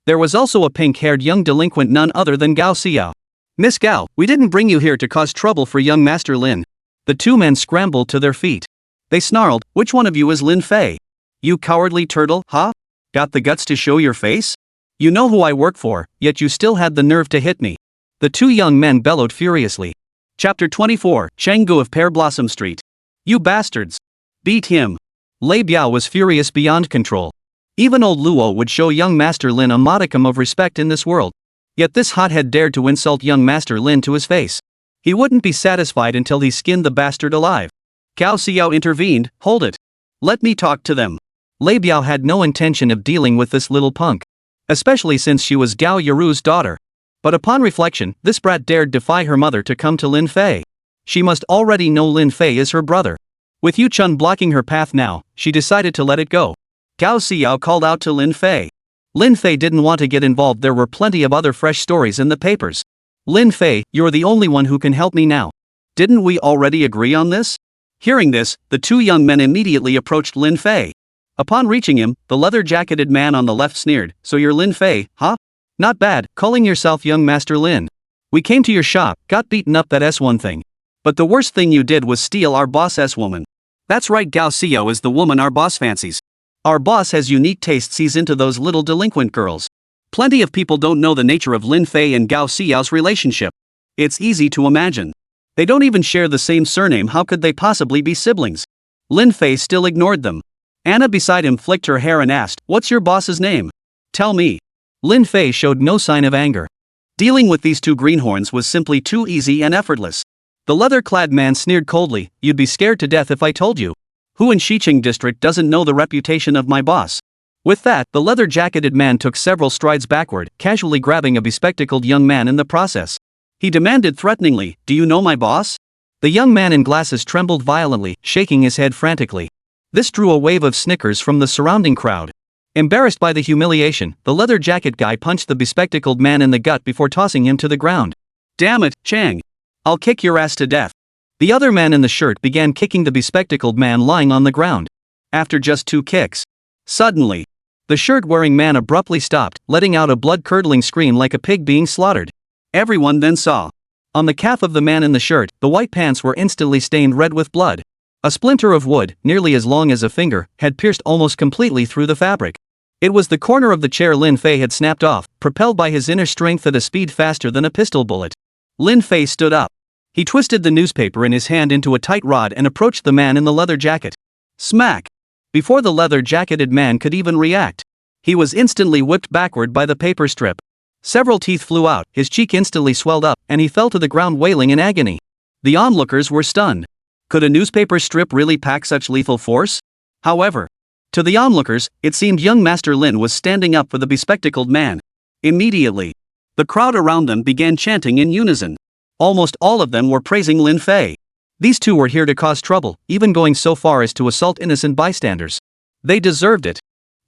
There was also a pink-haired young delinquent, none other than Gao Xiao. "Miss Gao, we didn't bring you here to cause trouble for young Master Lin." The 2 men scrambled to their feet. They snarled, "Which one of you is Lin Fei? You cowardly turtle, huh? Got the guts to show your face? You know who I work for, yet you still had the nerve to hit me." The 2 young men bellowed furiously. Chapter 24, Chenggu of Pear Blossom Street. "You bastards! Beat him!" Lei Biao was furious beyond control. Even old Luo would show young Master Lin a modicum of respect in this world. Yet this hothead dared to insult young Master Lin to his face. He wouldn't be satisfied until he skinned the bastard alive. Gao Xiao intervened, "Hold it. Let me talk to them." Lei Biao had no intention of dealing with this little punk, especially since she was Gao Yaru's daughter. But upon reflection, this brat dared defy her mother to come to Lin Fei. She must already know Lin Fei is her brother. With Yu Chun blocking her path now, she decided to let it go. Gao Xiao called out to Lin Fei. Lin Fei didn't want to get involved. There were plenty of other fresh stories in the papers. "Lin Fei, you're the only one who can help me now. Didn't we already agree on this?" Hearing this, the 2 young men immediately approached Lin Fei. Upon reaching him, the leather-jacketed man on the left sneered, "So you're Lin Fei, huh? Not bad, calling yourself young Master Lin. We came to your shop, got beaten up, that's one thing. But the worst thing you did was steal our boss's woman." "That's right, Gao Xiao is the woman our boss fancies. Our boss has unique tastes, he's into those little delinquent girls." Plenty of people don't know the nature of Lin Fei and Gao Xiao's relationship. It's easy to imagine. They don't even share the same surname, how could they possibly be siblings? Lin Fei still ignored them. Anna beside him flicked her hair and asked, "What's your boss's name? Tell me." Lin Fei showed no sign of anger. Dealing with these 2 greenhorns was simply too easy and effortless. The leather-clad man sneered coldly, "You'd be scared to death if I told you. Who in Xiqing district doesn't know the reputation of my boss?" With that, the leather-jacketed man took several strides backward, casually grabbing a bespectacled young man in the process. He demanded threateningly, "Do you know my boss?" The young man in glasses trembled violently, shaking his head frantically. This drew a wave of snickers from the surrounding crowd. Embarrassed by the humiliation, the leather jacket guy punched the bespectacled man in the gut before tossing him to the ground. Damn it, Chang. I'll kick your ass to death. The other man in the shirt began kicking the bespectacled man lying on the ground. After just 2 kicks. Suddenly, the shirt-wearing man abruptly stopped, letting out a blood-curdling scream like a pig being slaughtered. Everyone then saw. On the calf of the man in the shirt, the white pants were instantly stained red with blood. A splinter of wood, nearly as long as a finger, had pierced almost completely through the fabric. It was the corner of the chair Lin Fei had snapped off, propelled by his inner strength at a speed faster than a pistol bullet. Lin Fei stood up. He twisted the newspaper in his hand into a tight rod and approached the man in the leather jacket. Smack! Before the leather-jacketed man could even react, he was instantly whipped backward by the paper strip. Several teeth flew out, his cheek instantly swelled up, and he fell to the ground wailing in agony. The onlookers were stunned. Could a newspaper strip really pack such lethal force? However, to the onlookers, it seemed young Master Lin was standing up for the bespectacled man. Immediately, the crowd around them began chanting in unison. Almost all of them were praising Lin Fei. These two were here to cause trouble, even going so far as to assault innocent bystanders. They deserved it.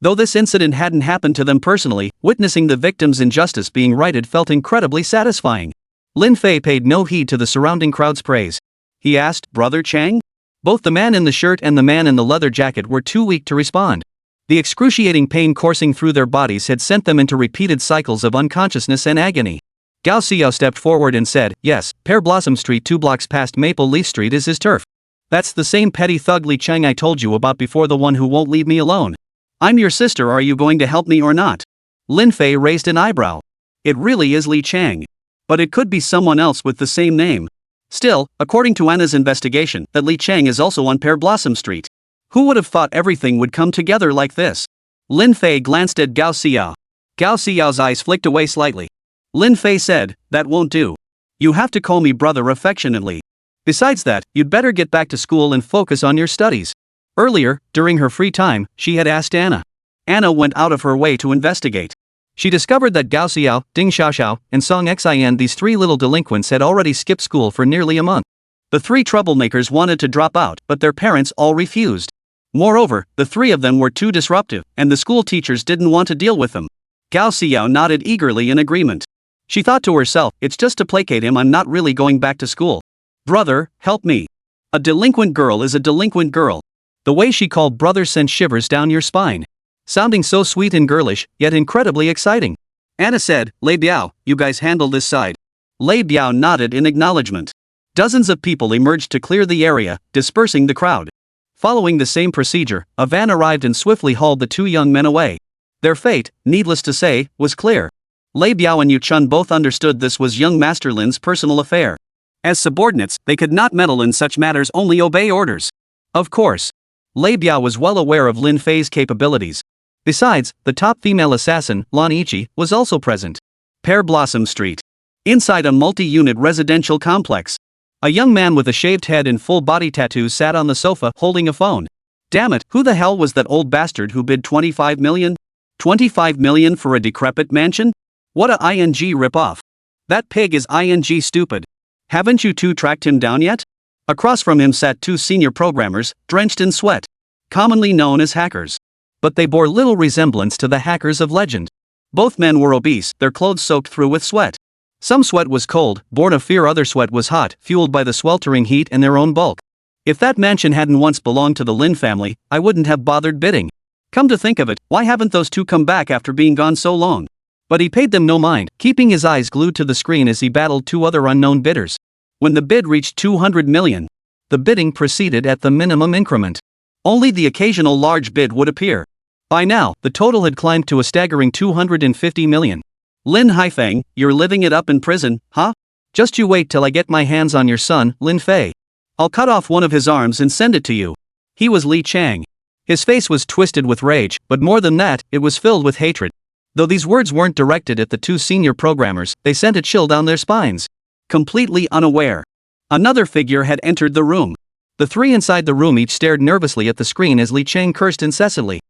Though this incident hadn't happened to them personally, witnessing the victim's injustice being righted felt incredibly satisfying. Lin Fei paid no heed to the surrounding crowd's praise. He asked, "Brother Chang?" Both the man in the shirt and the man in the leather jacket were too weak to respond. The excruciating pain coursing through their bodies had sent them into repeated cycles of unconsciousness and agony. Gao Xiao stepped forward and said, "Yes, Pear Blossom Street 2 blocks past Maple Leaf Street is his turf. That's the same petty thug Li Chang I told you about before, the one who won't leave me alone. I'm your sister, are you going to help me or not?" Lin Fei raised an eyebrow. It really is Li Chang. But it could be someone else with the same name. Still, according to Anna's investigation, that Li Chang is also on Pear Blossom Street. Who would have thought everything would come together like this? Lin Fei glanced at Gao Xiao. Gao Xiao's eyes flicked away slightly. Lin Fei said, "That won't do. You have to call me brother affectionately. Besides that, you'd better get back to school and focus on your studies." Earlier, during her free time, she had asked Anna. Anna went out of her way to investigate. She discovered that Gao Xiao, Ding Xiaoxiao, and Song Xin, these 3 little delinquents, had already skipped school for nearly a month. The 3 troublemakers wanted to drop out, but their parents all refused. Moreover, the 3 of them were too disruptive, and the school teachers didn't want to deal with them. Gao Xiao nodded eagerly in agreement. She thought to herself, "It's just to placate him, I'm not really going back to school. Brother, help me. A delinquent girl is a delinquent girl." The way she called brother sent shivers down your spine. Sounding so sweet and girlish, yet incredibly exciting. Anna said, "Lei Biao, you guys handle this side." Lei Biao nodded in acknowledgement. Dozens of people emerged to clear the area, dispersing the crowd. Following the same procedure, a van arrived and swiftly hauled the 2 young men away. Their fate, needless to say, was clear. Lei Biao and Yu Chun both understood this was young Master Lin's personal affair. As subordinates, they could not meddle in such matters, only obey orders. Of course, Lei Biao was well aware of Lin Fei's capabilities. Besides, the top female assassin, Lan Ichi, was also present. Pear Blossom Street. Inside a multi-unit residential complex. A young man with a shaved head and full body tattoos sat on the sofa holding a phone. Damn it, who the hell was that old bastard who bid 25 million? 25 million for a decrepit mansion? What a ing rip-off. That pig is ing stupid. Haven't you 2 tracked him down yet? Across from him sat 2 senior programmers, drenched in sweat. Commonly known as hackers. But they bore little resemblance to the hackers of legend. Both men were obese, their clothes soaked through with sweat. Some sweat was cold, born of fear, other sweat was hot, fueled by the sweltering heat and their own bulk. If that mansion hadn't once belonged to the Lin family, I wouldn't have bothered bidding. Come to think of it, why haven't those 2 come back after being gone so long? But he paid them no mind, keeping his eyes glued to the screen as he battled 2 other unknown bidders. When the bid reached 200 million, the bidding proceeded at the minimum increment. Only the occasional large bid would appear. By now, the total had climbed to a staggering 250 million. Lin Haifeng, you're living it up in prison, huh? Just you wait till I get my hands on your son, Lin Fei. I'll cut off one of his arms and send it to you. He was Li Chang. His face was twisted with rage, but more than that, it was filled with hatred. Though these words weren't directed at the 2 senior programmers, they sent a chill down their spines. Completely unaware, another figure had entered the room. The 3 inside the room each stared nervously at the screen as Li Chang cursed incessantly.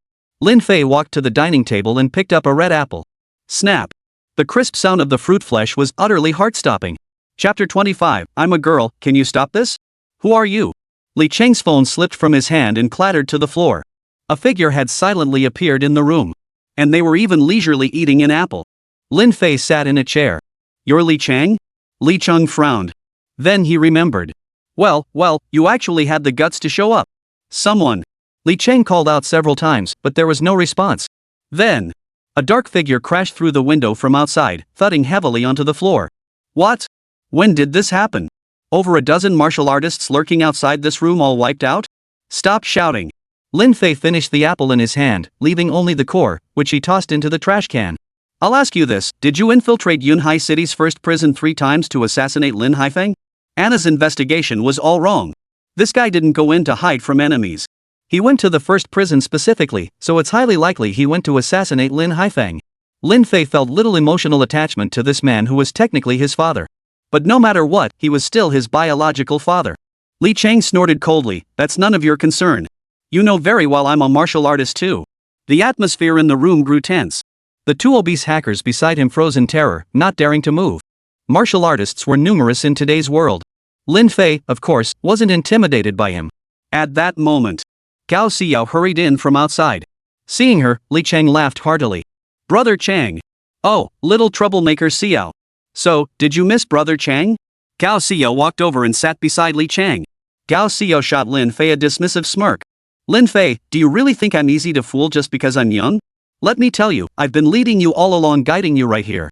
Lin Fei walked to the dining table and picked up a red apple. Snap! The crisp sound of the fruit flesh was utterly heart-stopping. Chapter 25, I'm a girl, can you stop this? Who are you? Li Chang's phone slipped from his hand and clattered to the floor. A figure had silently appeared in the room. And they were even leisurely eating an apple. Lin Fei sat in a chair. You're Li Chang? Li Cheng frowned. Then he remembered. Well, you actually had the guts to show up. Someone. Li Chang called out several times, but there was no response. Then, a dark figure crashed through the window from outside, thudding heavily onto the floor. What? When did this happen? Over a dozen martial artists lurking outside this room all wiped out? Stop shouting. Lin Fei finished the apple in his hand, leaving only the core, which he tossed into the trash can. I'll ask you this, did you infiltrate Yunhai City's first prison 3 times to assassinate Lin Haifeng? Anna's investigation was all wrong. This guy didn't go in to hide from enemies. He went to the first prison specifically, so it's highly likely he went to assassinate Lin Haifeng. Lin Fei felt little emotional attachment to this man who was technically his father. But no matter what, he was still his biological father. Li Chang snorted coldly, that's none of your concern. You know very well I'm a martial artist too. The atmosphere in the room grew tense. The 2 obese hackers beside him froze in terror, not daring to move. Martial artists were numerous in today's world. Lin Fei, of course, wasn't intimidated by him. At that moment, Gao Xiao hurried in from outside. Seeing her, Li Chang laughed heartily. Brother Chang. Oh, little troublemaker Xiao. So, did you miss Brother Chang? Gao Xiao walked over and sat beside Li Chang. Gao Xiao shot Lin Fei a dismissive smirk. Lin Fei, do you really think I'm easy to fool just because I'm young? Let me tell you, I've been leading you all along, guiding you right here.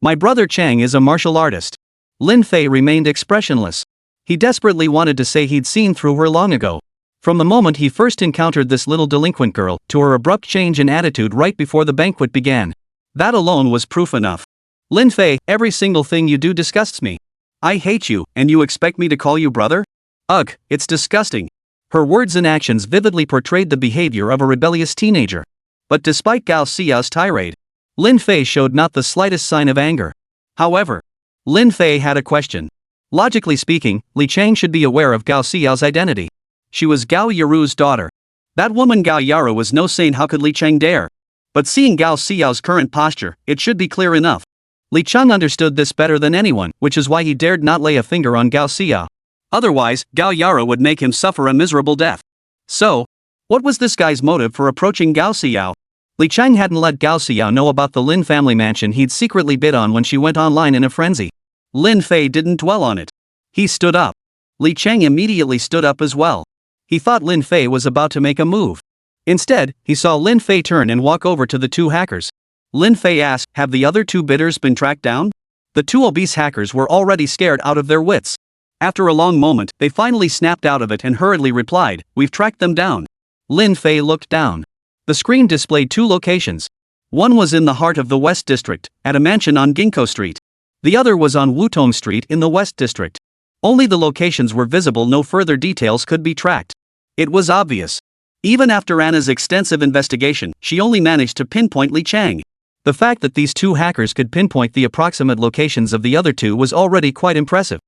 My brother Chang is a martial artist. Lin Fei remained expressionless. He desperately wanted to say he'd seen through her long ago. From the moment he first encountered this little delinquent girl, to her abrupt change in attitude right before the banquet began. That alone was proof enough. Lin Fei, every single thing you do disgusts me. I hate you, and you expect me to call you brother? Ugh, it's disgusting. Her words and actions vividly portrayed the behavior of a rebellious teenager. But despite Gao Xiao's tirade, Lin Fei showed not the slightest sign of anger. However, Lin Fei had a question. Logically speaking, Li Chang should be aware of Gao Xiao's identity. She was Gao Yaru's daughter. That woman Gao Yaru was no saint, how could Li Chang dare? But seeing Gao Xiao's current posture, it should be clear enough. Li Chang understood this better than anyone, which is why he dared not lay a finger on Gao Xiao. Otherwise, Gao Yaru would make him suffer a miserable death. So, what was this guy's motive for approaching Gao Xiao? Li Chang hadn't let Gao Xiao know about the Lin family mansion he'd secretly bid on when she went online in a frenzy. Lin Fei didn't dwell on it. He stood up. Li Chang immediately stood up as well. He thought Lin Fei was about to make a move. Instead, he saw Lin Fei turn and walk over to the 2 hackers. Lin Fei asked, have the other 2 bidders been tracked down? The 2 obese hackers were already scared out of their wits. After a long moment, they finally snapped out of it and hurriedly replied, we've tracked them down. Lin Fei looked down. The screen displayed 2 locations. One was in the heart of the West District, at a mansion on Ginkgo Street. The other was on Wutong Street in the West District. Only the locations were visible, no further details could be tracked. It was obvious. Even after Anna's extensive investigation, she only managed to pinpoint Li Chang. The fact that these 2 hackers could pinpoint the approximate locations of the other 2 was already quite impressive.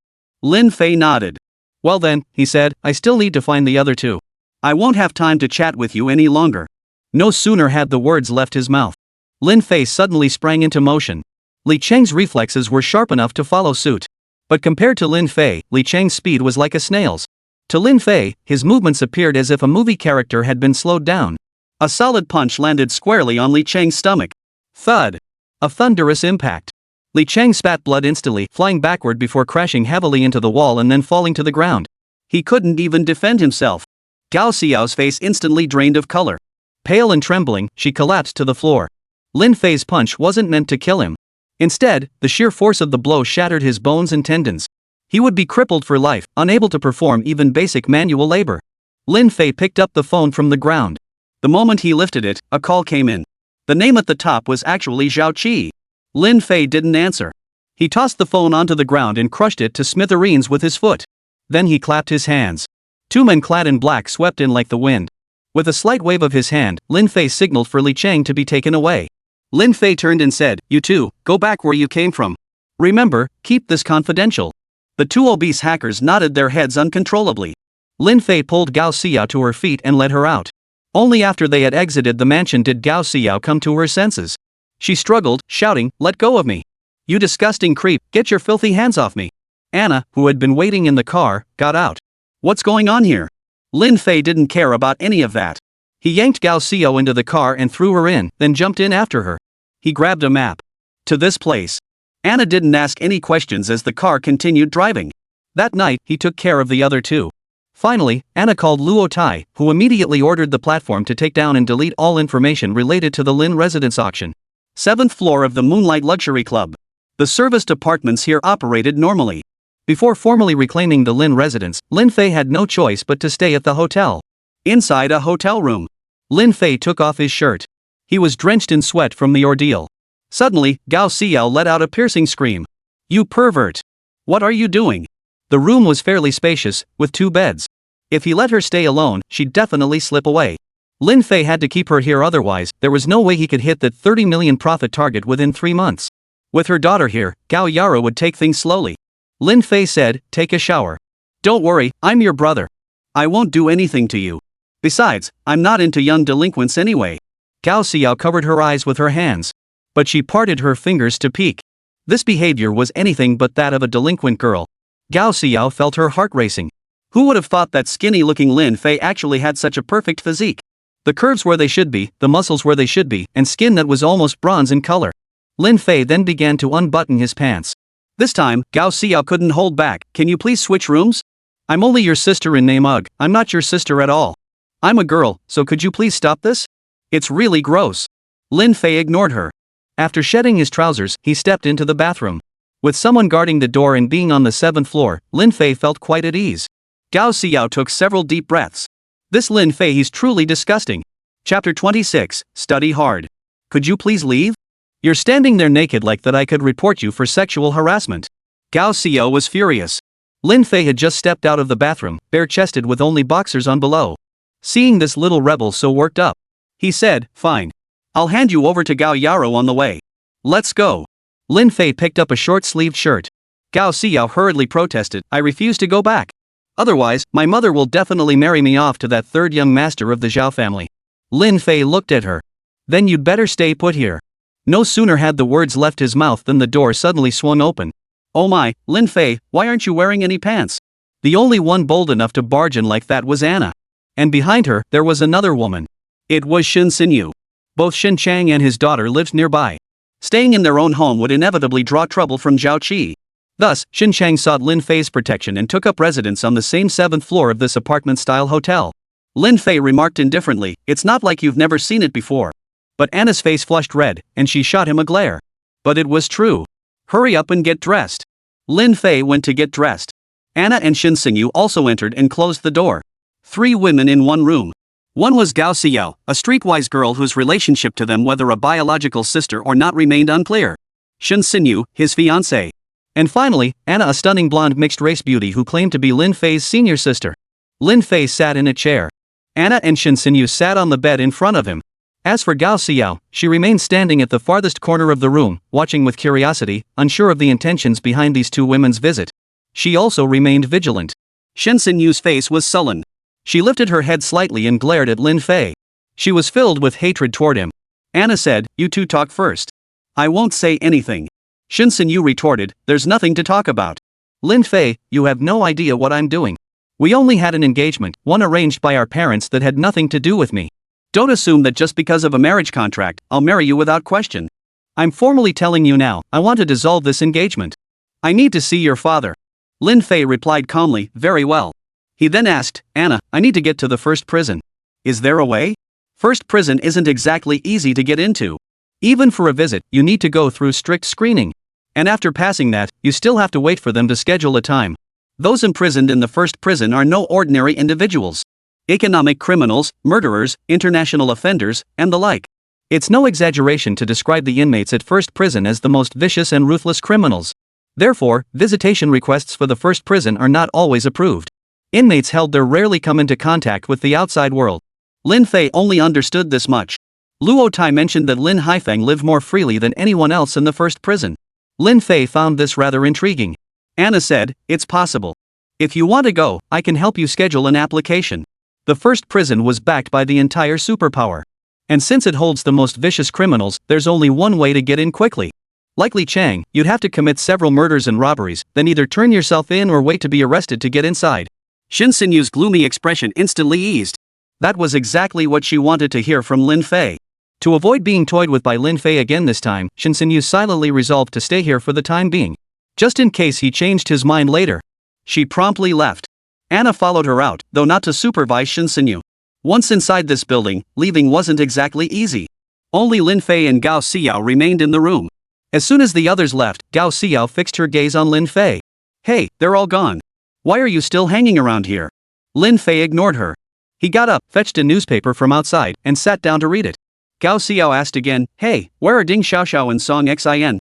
Lin Fei nodded. Well then, he said, I still need to find the other 2. I won't have time to chat with you any longer. No sooner had the words left his mouth. Lin Fei suddenly sprang into motion. Li Chang's reflexes were sharp enough to follow suit. But compared to Lin Fei, Li Chang's speed was like a snail's. To Lin Fei, his movements appeared as if a movie character had been slowed down. A solid punch landed squarely on Li Chang's stomach. Thud. A thunderous impact. Li Chang spat blood instantly, flying backward before crashing heavily into the wall and then falling to the ground. He couldn't even defend himself. Gao Xiao's face instantly drained of color. Pale and trembling, she collapsed to the floor. Lin Fei's punch wasn't meant to kill him. Instead, the sheer force of the blow shattered his bones and tendons. He would be crippled for life, unable to perform even basic manual labor. Lin Fei picked up the phone from the ground. The moment he lifted it, a call came in. The name at the top was actually Zhao Qi. Lin Fei didn't answer. He tossed the phone onto the ground and crushed it to smithereens with his foot. Then he clapped his hands. 2 men clad in black swept in like the wind. With a slight wave of his hand, Lin Fei signaled for Li Chang to be taken away. Lin Fei turned and said, you 2, go back where you came from. Remember, keep this confidential. The 2 obese hackers nodded their heads uncontrollably. Lin Fei pulled Gao Xiao to her feet and led her out. Only after they had exited the mansion did Gao Xiao come to her senses. She struggled, shouting, let go of me. You disgusting creep, get your filthy hands off me. Anna, who had been waiting in the car, got out. What's going on here? Lin Fei didn't care about any of that. He yanked Gao Xiao into the car and threw her in, then jumped in after her. He grabbed a map. To this place. Anna didn't ask any questions as the car continued driving. That night, he took care of the other two. Finally, Anna called Luo Tai, who immediately ordered the platform to take down and delete all information related to the Lin residence auction. 7th floor of the Moonlight Luxury Club. The serviced apartments here operated normally. Before formally reclaiming the Lin residence, Lin Fei had no choice but to stay at the hotel. Inside a hotel room, Lin Fei took off his shirt. He was drenched in sweat from the ordeal. Suddenly, Gao Xiao let out a piercing scream. "You pervert! What are you doing?" The room was fairly spacious, with 2 beds. If he let her stay alone, she'd definitely slip away. Lin Fei had to keep her here, otherwise, there was no way he could hit that 30 million profit target within 3 months. With her daughter here, Gao Yara would take things slowly. Lin Fei said, "Take a shower." "Don't worry, I'm your brother. I won't do anything to you. Besides, I'm not into young delinquents anyway." Gao Xiao covered her eyes with her hands. But she parted her fingers to peek. This behavior was anything but that of a delinquent girl. Gao Xiao felt her heart racing. Who would have thought that skinny-looking Lin Fei actually had such a perfect physique? The curves where they should be, the muscles where they should be, and skin that was almost bronze in color. Lin Fei then began to unbutton his pants. This time, Gao Xiao couldn't hold back. "Can you please switch rooms? I'm only your sister in name. Ugh, I'm not your sister at all. I'm a girl, so could you please stop this? It's really gross." Lin Fei ignored her. After shedding his trousers, he stepped into the bathroom. With someone guarding the door and being on the 7th floor, Lin Fei felt quite at ease. Gao Xiao took several deep breaths. This Lin Fei, he's truly disgusting. Chapter 26, Study Hard. "Could you please leave? You're standing there naked like that. I could report you for sexual harassment." Gao Xiao was furious. Lin Fei had just stepped out of the bathroom, bare-chested with only boxers on below. Seeing this little rebel so worked up, he said, "Fine. I'll hand you over to Gao Yaro on the way. Let's go." Lin Fei picked up a short-sleeved shirt. Gao Xiao hurriedly protested, "I refuse to go back. Otherwise, my mother will definitely marry me off to that third young master of the Zhao family." Lin Fei looked at her. "Then you'd better stay put here." No sooner had the words left his mouth than the door suddenly swung open. "Oh my, Lin Fei, why aren't you wearing any pants?" The only one bold enough to barge in like that was Anna. And behind her, there was another woman. It was Shen Xinyu. Both Shen Chang and his daughter lived nearby. Staying in their own home would inevitably draw trouble from Zhao Qi. Thus, Shen Chang sought Lin Fei's protection and took up residence on the same 7th floor of this apartment-style hotel. Lin Fei remarked indifferently, "It's not like you've never seen it before." But Anna's face flushed red, and she shot him a glare. But it was true. "Hurry up and get dressed." Lin Fei went to get dressed. Anna and Shen Xinyu also entered and closed the door. 3 women in one room. One was Gao Xiao, a streetwise girl whose relationship to them, whether a biological sister or not, remained unclear. Shen Xinyu, his fiancée. And finally, Anna, a stunning blonde mixed-race beauty who claimed to be Lin Fei's senior sister. Lin Fei sat in a chair. Anna and Shen Xinyu sat on the bed in front of him. As for Gao Xiao, she remained standing at the farthest corner of the room, watching with curiosity, unsure of the intentions behind these 2 women's visit. She also remained vigilant. Shen Xinyu's face was sullen. She lifted her head slightly and glared at Lin Fei. She was filled with hatred toward him. Anna said, "You two talk first. I won't say anything." Shen Xinyu retorted, "There's nothing to talk about. Lin Fei, you have no idea what I'm doing. We only had an engagement, one arranged by our parents that had nothing to do with me. Don't assume that just because of a marriage contract, I'll marry you without question. I'm formally telling you now, I want to dissolve this engagement. I need to see your father." Lin Fei replied calmly, "Very well." He then asked, "Anna, I need to get to the first prison. Is there a way? First prison isn't exactly easy to get into. Even for a visit, you need to go through strict screening. And after passing that, you still have to wait for them to schedule a time. Those imprisoned in the first prison are no ordinary individuals. Economic criminals, murderers, international offenders, and the like. It's no exaggeration to describe the inmates at first prison as the most vicious and ruthless criminals. Therefore, visitation requests for the first prison are not always approved. Inmates held there rarely come into contact with the outside world." Lin Fei only understood this much. Luo Tai mentioned that Lin Haifeng lived more freely than anyone else in the first prison. Lin Fei found this rather intriguing. Anna said, "It's possible. If you want to go, I can help you schedule an application." The first prison was backed by the entire superpower. And since it holds the most vicious criminals, there's only one way to get in quickly. Like Li Chang, you'd have to commit several murders and robberies, then either turn yourself in or wait to be arrested to get inside. Shen Xinyu's gloomy expression instantly eased. That was exactly what she wanted to hear from Lin Fei. To avoid being toyed with by Lin Fei again this time, Shen Xinyu silently resolved to stay here for the time being, just in case he changed his mind later. She promptly left. Anna followed her out, though not to supervise Shen Xinyu. Once inside this building, leaving wasn't exactly easy. Only Lin Fei and Gao Xiao remained in the room. As soon as the others left, Gao Xiao fixed her gaze on Lin Fei. "Hey, they're all gone. Why are you still hanging around here?" Lin Fei ignored her. He got up, fetched a newspaper from outside, and sat down to read it. Gao Xiao asked again, "Hey, where are Ding Xiaoxiao and Song Xin?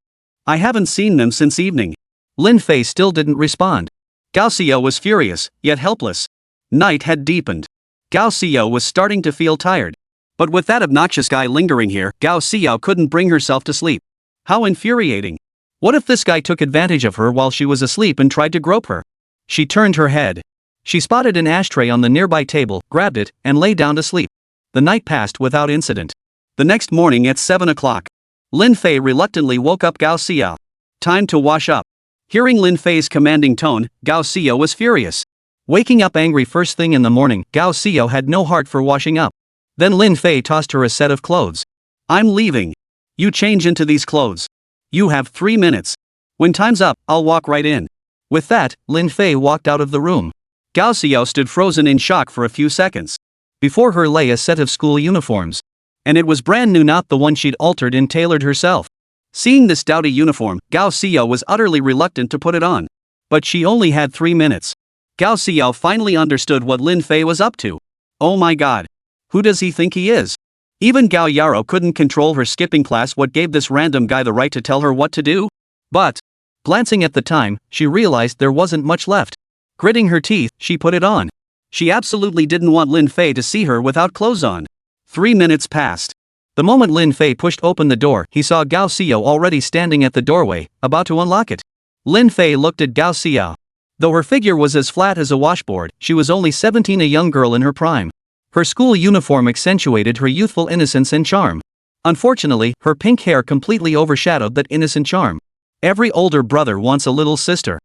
I haven't seen them since evening." Lin Fei still didn't respond. Gao Xiao was furious, yet helpless. Night had deepened. Gao Xiao was starting to feel tired. But with that obnoxious guy lingering here, Gao Xiao couldn't bring herself to sleep. How infuriating. What if this guy took advantage of her while she was asleep and tried to grope her? She turned her head. She spotted an ashtray on the nearby table, grabbed it, and lay down to sleep. The night passed without incident. The next morning at 7 o'clock, Lin Fei reluctantly woke up Gao Xiao. Time to wash up. Hearing Lin Fei's commanding tone, Gao Xiao was furious. Waking up angry first thing in the morning, Gao Xiao had no heart for washing up. Then Lin Fei tossed her a set of clothes. "I'm leaving. You change into these clothes. You have 3 minutes. When time's up, I'll walk right in." With that, Lin Fei walked out of the room. Gao Xiao stood frozen in shock for a few seconds. Before her lay a set of school uniforms. And it was brand new, not the one she'd altered and tailored herself. Seeing this dowdy uniform, Gao Xiao was utterly reluctant to put it on. But she only had 3 minutes. Gao Xiao finally understood what Lin Fei was up to. Oh my god. Who does he think he is? Even Gao Yaro couldn't control her skipping class. What gave this random guy the right to tell her what to do? But, glancing at the time, she realized there wasn't much left. Gritting her teeth, she put it on. She absolutely didn't want Lin Fei to see her without clothes on. 3 minutes passed. The moment Lin Fei pushed open the door, he saw Gao Xiao already standing at the doorway, about to unlock it. Lin Fei looked at Gao Xiao. Though her figure was as flat as a washboard, she was only 17, a young girl in her prime. Her school uniform accentuated her youthful innocence and charm. Unfortunately, her pink hair completely overshadowed that innocent charm. Every older brother wants a little sister.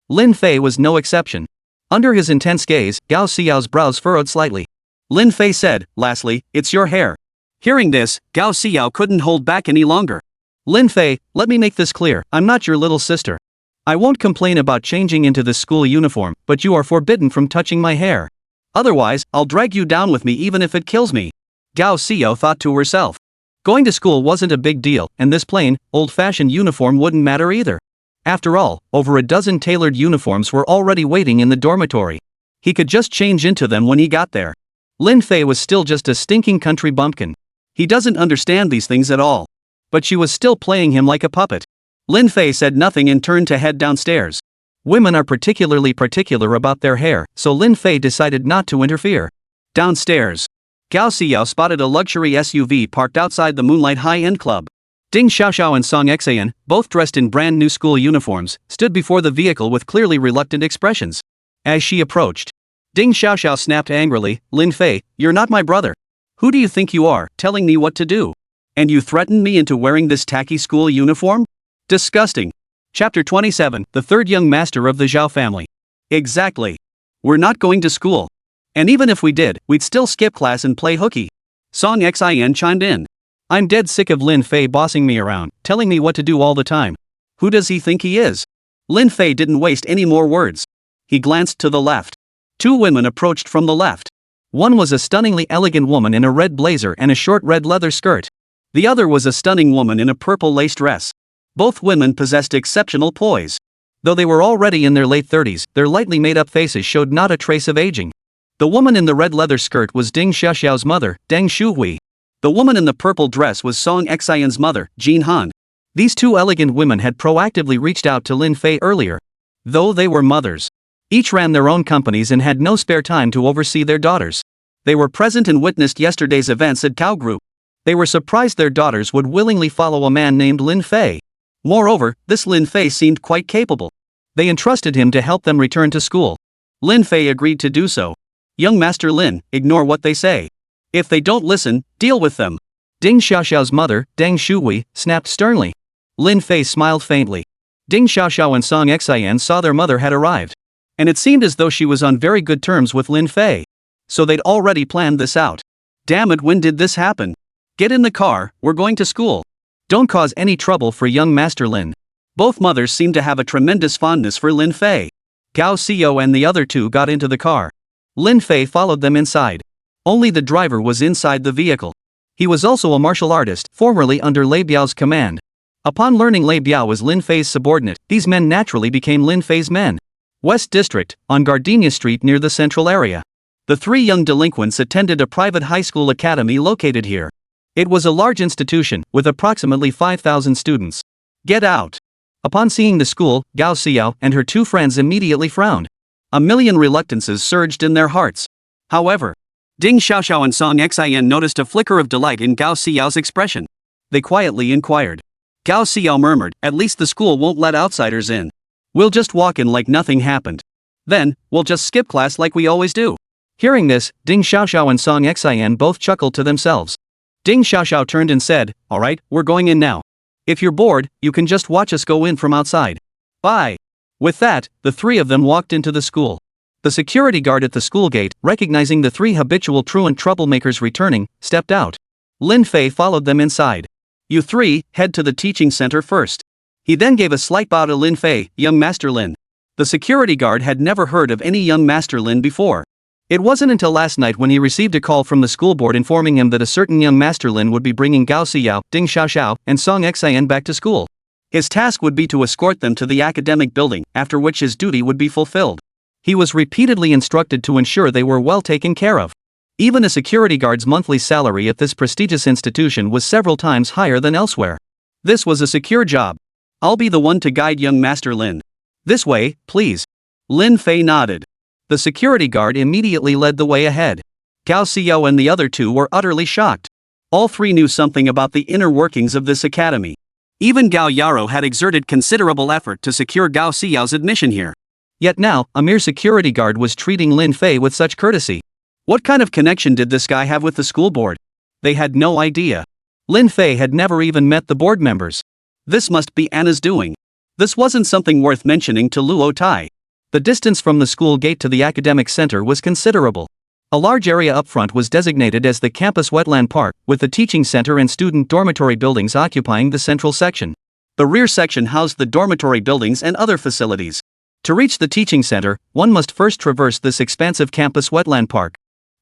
Lin Fei was no exception. Under his intense gaze, Gao Xiao's brows furrowed slightly. Lin Fei said, "Lastly, it's your hair." Hearing this, Gao Xiao couldn't hold back any longer. "Lin Fei, let me make this clear, I'm not your little sister. I won't complain about changing into this school uniform, but you are forbidden from touching my hair. Otherwise, I'll drag you down with me even if it kills me." Gao Xiao thought to herself. Going to school wasn't a big deal, and this plain, old-fashioned uniform wouldn't matter either. After all, over a dozen tailored uniforms were already waiting in the dormitory. He could just change into them when he got there. Lin Fei was still just a stinking country bumpkin. He doesn't understand these things at all. But she was still playing him like a puppet. Lin Fei said nothing and turned to head downstairs. Women are particularly particular about their hair, so Lin Fei decided not to interfere. Downstairs, Gao Xiao spotted a luxury SUV parked outside the Moonlight High-End Club. Ding Xiaoxiao and Song Xian, both dressed in brand new school uniforms, stood before the vehicle with clearly reluctant expressions. As she approached, Ding Xiaoxiao snapped angrily, "Lin Fei, you're not my brother. Who do you think you are, telling me what to do? And you threatened me into wearing this tacky school uniform? Disgusting." Chapter 27, the third young master of the Zhao family. Exactly. We're not going to school. And even if we did, we'd still skip class and play hooky. Song Xin chimed in. "I'm dead sick of Lin Fei bossing me around, telling me what to do all the time. Who does he think he is?" Lin Fei didn't waste any more words. He glanced to the left. 2 women approached from the left. One was a stunningly elegant woman in a red blazer and a short red leather skirt. The other was a stunning woman in a purple lace dress. Both women possessed exceptional poise. Though they were already in their late 30s, their lightly made-up faces showed not a trace of aging. The woman in the red leather skirt was Ding Xiaoxiao's mother, Deng Shuhui. The woman in the purple dress was Song Xian's mother, Jin Han. These 2 elegant women had proactively reached out to Lin Fei earlier. Though they were mothers, each ran their own companies and had no spare time to oversee their daughters. They were present and witnessed yesterday's events at Cow Group. They were surprised their daughters would willingly follow a man named Lin Fei. Moreover, this Lin Fei seemed quite capable. They entrusted him to help them return to school. Lin Fei agreed to do so. "Young Master Lin, ignore what they say. If they don't listen, deal with them." Ding Xiaoxiao's mother, Deng Shuhui, snapped sternly. Lin Fei smiled faintly. Ding Xiaoxiao and Song Xian saw their mother had arrived. And it seemed as though she was on very good terms with Lin Fei. So they'd already planned this out. Damn it, when did this happen? Get in the car, we're going to school. Don't cause any trouble for young Master Lin. Both mothers seemed to have a tremendous fondness for Lin Fei. Gao Xiao and the other two got into the car. Lin Fei followed them inside. Only the driver was inside the vehicle. He was also a martial artist, formerly under Lei Biao's command. Upon learning Lei Biao was Lin Fei's subordinate, these men naturally became Lin Fei's men. West District, on Gardenia Street near the central area. The three young delinquents attended a private high school academy located here. It was a large institution, with approximately 5,000 students. Get out! Upon seeing the school, Gao Xiao and her two friends immediately frowned. A million reluctances surged in their hearts. However, Ding Xiaoxiao and Song Xin noticed a flicker of delight in Gao Xiao's expression. They quietly inquired. Gao Xiao murmured, "At least the school won't let outsiders in. We'll just walk in like nothing happened. Then, we'll just skip class like we always do." Hearing this, Ding Xiaoxiao and Song Xin both chuckled to themselves. Ding Xiaoxiao turned and said, "Alright, we're going in now. If you're bored, you can just watch us go in from outside. Bye." With that, the three of them walked into the school. The security guard at the school gate, recognizing the three habitual truant troublemakers returning, stepped out. Lin Fei followed them inside. "You three, head to the teaching center first." He then gave a slight bow to Lin Fei, "Young Master Lin." The security guard had never heard of any young Master Lin before. It wasn't until last night when he received a call from the school board informing him that a certain young Master Lin would be bringing Gao Xiao, Ding Xiaoxiao, and Song Xin back to school. His task would be to escort them to the academic building, after which his duty would be fulfilled. He was repeatedly instructed to ensure they were well taken care of. Even a security guard's monthly salary at this prestigious institution was several times higher than elsewhere. This was a secure job. "I'll be the one to guide young Master Lin. This way, please." Lin Fei nodded. The security guard immediately led the way ahead. Gao Xiao and the other two were utterly shocked. All three knew something about the inner workings of this academy. Even Gao Yaro had exerted considerable effort to secure Gao Xiao's admission here. Yet now, a mere security guard was treating Lin Fei with such courtesy. What kind of connection did this guy have with the school board? They had no idea. Lin Fei had never even met the board members. This must be Anna's doing. This wasn't something worth mentioning to Luo Tai. The distance from the school gate to the academic center was considerable. A large area up front was designated as the campus wetland park, with the teaching center and student dormitory buildings occupying the central section. The rear section housed the dormitory buildings and other facilities. To reach the teaching center, one must first traverse this expansive campus wetland park.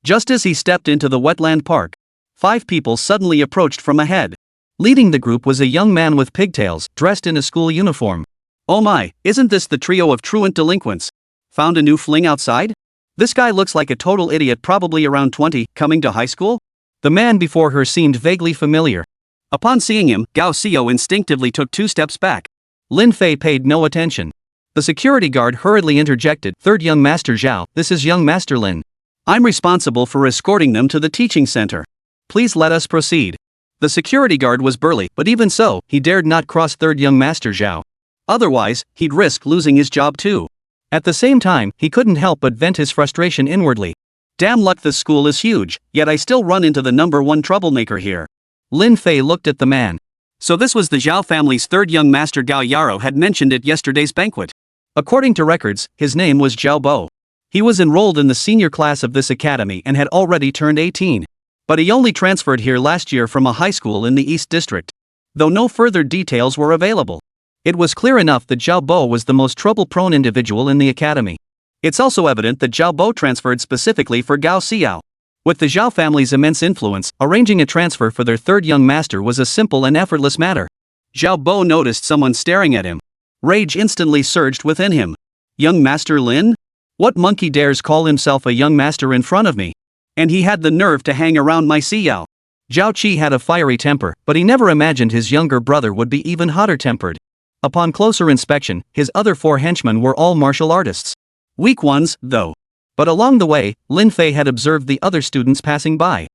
Just as he stepped into the wetland park, 5 people suddenly approached from ahead. Leading the group was a young man with pigtails, dressed in a school uniform. "Oh my, isn't this the trio of truant delinquents? Found a new fling outside? This guy looks like a total idiot, probably around 20, coming to high school?" The man before her seemed vaguely familiar. Upon seeing him, Gao Xiao instinctively took 2 steps back. Lin Fei paid no attention. The security guard hurriedly interjected, "Third young Master Zhao, this is young Master Lin. I'm responsible for escorting them to the teaching center. Please let us proceed." The security guard was burly, but even so, he dared not cross third young Master Zhao. Otherwise, he'd risk losing his job too. At the same time, he couldn't help but vent his frustration inwardly. "Damn luck this school is huge, yet I still run into the number 1 troublemaker here." Lin Fei looked at the man. So this was the Zhao family's third young master. Gao Yaro had mentioned at yesterday's banquet. According to records, his name was Zhao Bo. He was enrolled in the senior class of this academy and had already turned 18. But he only transferred here last year from a high school in the East District. Though no further details were available, it was clear enough that Zhao Bo was the most trouble-prone individual in the academy. It's also evident that Zhao Bo transferred specifically for Gao Xiao. With the Zhao family's immense influence, arranging a transfer for their third young master was a simple and effortless matter. Zhao Bo noticed someone staring at him. Rage instantly surged within him. "Young Master Lin? What monkey dares call himself a young master in front of me? And he had the nerve to hang around my Xiao." Zhao Qi had a fiery temper, but he never imagined his younger brother would be even hotter-tempered. Upon closer inspection, his other 4 henchmen were all martial artists. Weak ones, though. But along the way, Lin Fei had observed the other students passing by.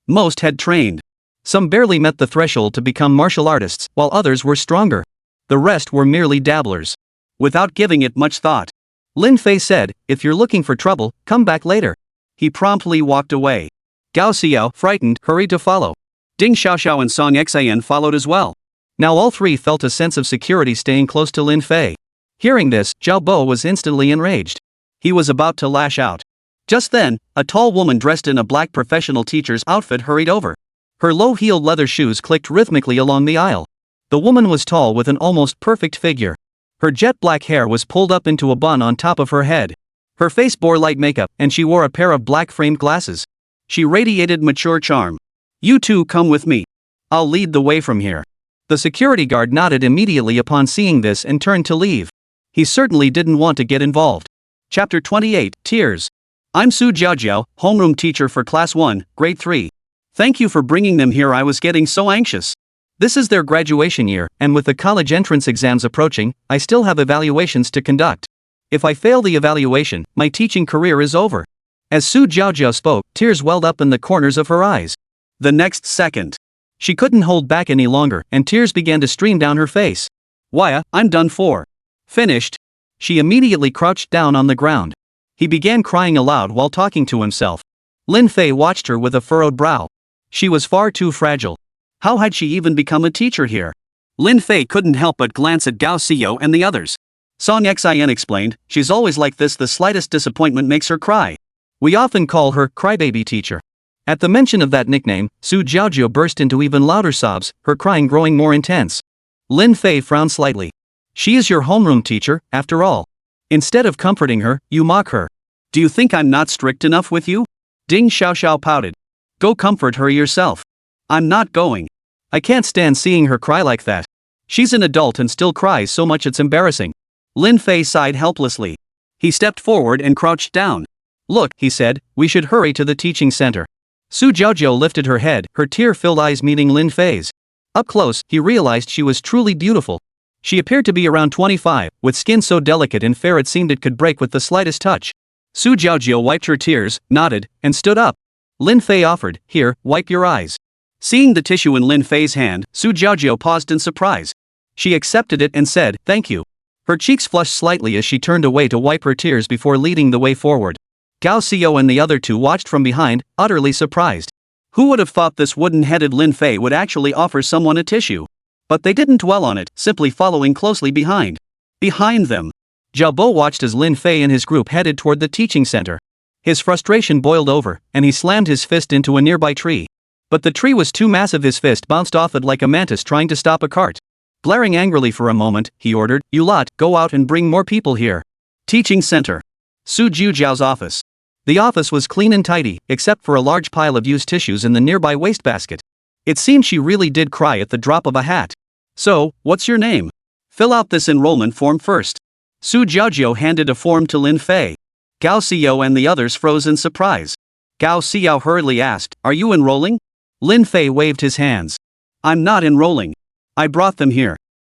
Most had trained. Some barely met the threshold to become martial artists, while others were stronger. The rest were merely dabblers. Without giving it much thought, Lin Fei said, "If you're looking for trouble, come back later." He promptly walked away. Gao Xiao, frightened, hurried to follow. Ding Xiaoxiao and Song Xin followed as well. Now all 3 felt a sense of security staying close to Lin Fei. Hearing this, Zhao Bo was instantly enraged. He was about to lash out. Just then, a tall woman dressed in a black professional teacher's outfit hurried over. Her low-heeled leather shoes clicked rhythmically along the aisle. The woman was tall with an almost perfect figure. Her jet black hair was pulled up into a bun on top of her head. Her face bore light makeup, and she wore a pair of black framed glasses. She radiated mature charm. "You two come with me. I'll lead the way from here." The security guard nodded immediately upon seeing this and turned to leave. He certainly didn't want to get involved. Chapter 28, Tears. I'm Su Jiaojiao, homeroom teacher for Class 1, Grade 3. Thank you for bringing them here. I was getting so anxious. This is their graduation year, and with the college entrance exams approaching, I still have evaluations to conduct. If I fail the evaluation, my teaching career is over. As Su Jiaojiao spoke, tears welled up in the corners of her eyes. The next second, she couldn't hold back any longer, and tears began to stream down her face. "Why, I'm done for." Finished. She immediately crouched down on the ground. He began crying aloud while talking to himself. Lin Fei watched her with a furrowed brow. She was far too fragile. How had she even become a teacher here? Lin Fei couldn't help but glance at Gao Xiao and the others. Song Xin explained, "She's always like this. The slightest disappointment makes her cry. We often call her Crybaby Teacher." At the mention of that nickname, Su Jiaojiao burst into even louder sobs, her crying growing more intense. Lin Fei frowned slightly. "She is your homeroom teacher, after all. Instead of comforting her, you mock her. Do you think I'm not strict enough with you?" Ding Xiaoxiao pouted. "Go comfort her yourself." "I'm not going. I can't stand seeing her cry like that. She's an adult and still cries so much it's embarrassing." Lin Fei sighed helplessly. He stepped forward and crouched down. "Look," he said, "we should hurry to the teaching center." Su Jiaojiao lifted her head, her tear-filled eyes meeting Lin Fei's. Up close, he realized she was truly beautiful. She appeared to be around 25, with skin so delicate and fair it seemed it could break with the slightest touch. Su Jiaojiao wiped her tears, nodded, and stood up. Lin Fei offered, "Here, wipe your eyes." Seeing the tissue in Lin Fei's hand, Su Jiaojiao paused in surprise. She accepted it and said, "Thank you." Her cheeks flushed slightly as she turned away to wipe her tears before leading the way forward. Gao Xiao and the other two watched from behind, utterly surprised. Who would have thought this wooden-headed Lin Fei would actually offer someone a tissue? But they didn't dwell on it, simply following closely behind. Behind them, Zhao Bo watched as Lin Fei and his group headed toward the teaching center. His frustration boiled over, and he slammed his fist into a nearby tree. But the tree was too massive. His fist bounced off it like a mantis trying to stop a cart. Glaring angrily for a moment, he ordered, "You lot, go out and bring more people here." Teaching center. Su Jiaojiao's office. The office was clean and tidy, except for a large pile of used tissues in the nearby wastebasket. It seemed she really did cry at the drop of a hat. "So, what's your name? Fill out this enrollment form first." Su Jiaojiao handed a form to Lin Fei. Gao Xiao and the others froze in surprise. Gao Xiao hurriedly asked, "Are you enrolling?" Lin Fei waved his hands. "I'm not enrolling. I brought them here."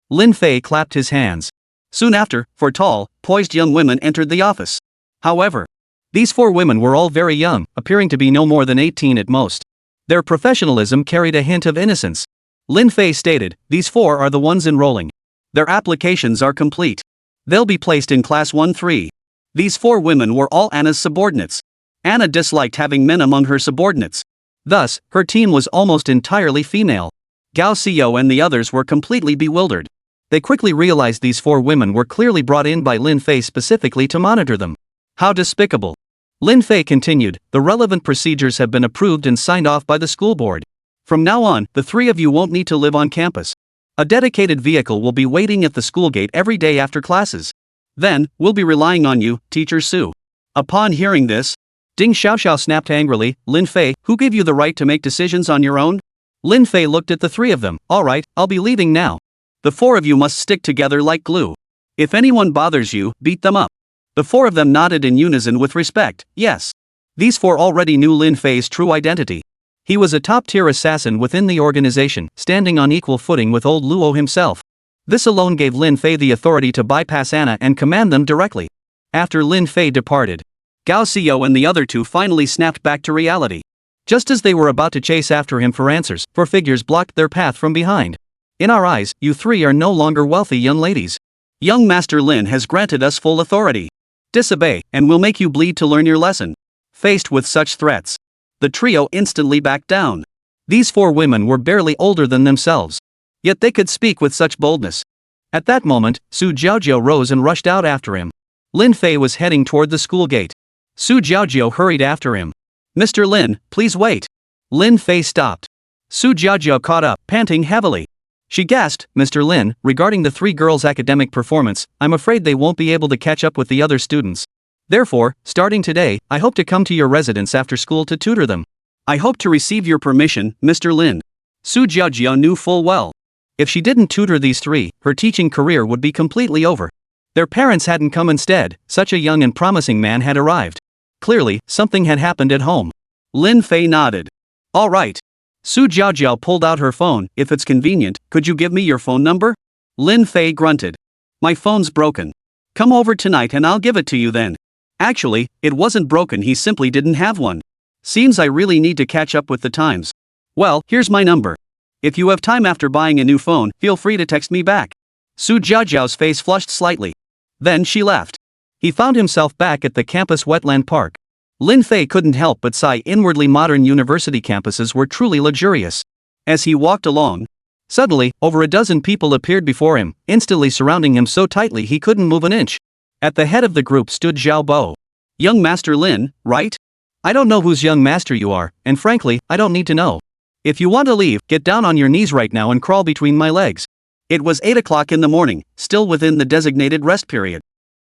Lin Fei clapped his hands. Soon after, 4 tall, poised young women entered the office. However, these 4 women were all very young, appearing to be no more than 18 at most. Their professionalism carried a hint of innocence. Lin Fei stated, "These 4 are the ones enrolling. Their applications are complete. They'll be placed in Class 1-3. These 4 women were all Anna's subordinates. Anna disliked having men among her subordinates. Thus, her team was almost entirely female. Gao Xiao and the others were completely bewildered. They quickly realized these 4 women were clearly brought in by Lin Fei specifically to monitor them. How despicable. Lin Fei continued, "The relevant procedures have been approved and signed off by the school board. From now on, the 3 of you won't need to live on campus. A dedicated vehicle will be waiting at the school gate every day after classes. Then, we'll be relying on you, Teacher Su." Upon hearing this, Ding Xiaoxiao snapped angrily, "Lin Fei, who gave you the right to make decisions on your own?" Lin Fei looked at the 3 of them. "All right, I'll be leaving now. The 4 of you must stick together like glue. If anyone bothers you, beat them up." The 4 of them nodded in unison with respect. Yes. These 4 already knew Lin Fei's true identity. He was a top-tier assassin within the organization, standing on equal footing with old Luo himself. This alone gave Lin Fei the authority to bypass Anna and command them directly. After Lin Fei departed, Gao Xiao and the other 2 finally snapped back to reality. Just as they were about to chase after him for answers, 4 figures blocked their path from behind. "In our eyes, you 3 are no longer wealthy young ladies. Young Master Lin has granted us full authority. Disobey, and we'll make you bleed to learn your lesson." Faced with such threats, the trio instantly backed down. These 4 women were barely older than themselves. Yet they could speak with such boldness. At that moment, Su Jiaojiao rose and rushed out after him. Lin Fei was heading toward the school gate. Su Jiaojiao hurried after him. Mr. Lin, please wait. Lin Fei stopped. Su Jiaojiao caught up, panting heavily. She gasped, Mr. Lin, regarding the three girls' academic performance, I'm afraid they won't be able to catch up with the other students. Therefore, starting today, I hope to come to your residence after school to tutor them. I hope to receive your permission, Mr. Lin. Su Jiaojiao knew full well. If she didn't tutor these three, her teaching career would be completely over. Their parents hadn't come instead, such a young and promising man had arrived. Clearly, something had happened at home. Lin Fei nodded. All right. Su Jiaojiao pulled out her phone, if it's convenient, could you give me your phone number? Lin Fei grunted. My phone's broken. Come over tonight and I'll give it to you then. Actually, it wasn't broken, he simply didn't have one. Seems I really need to catch up with the times. Well, here's my number. If you have time after buying a new phone, feel free to text me back. Su Jiaojiao's face flushed slightly. Then she left. He found himself back at the campus wetland park. Lin Fei couldn't help but sigh inwardly. Modern university campuses were truly luxurious. As he walked along, suddenly, over a dozen people appeared before him, instantly surrounding him so tightly he couldn't move an inch. At the head of the group stood Zhao Bo. Young Master Lin, right? I don't know whose young master you are, and frankly, I don't need to know. If you want to leave, get down on your knees right now and crawl between my legs. It was 8 o'clock in the morning, still within the designated rest period.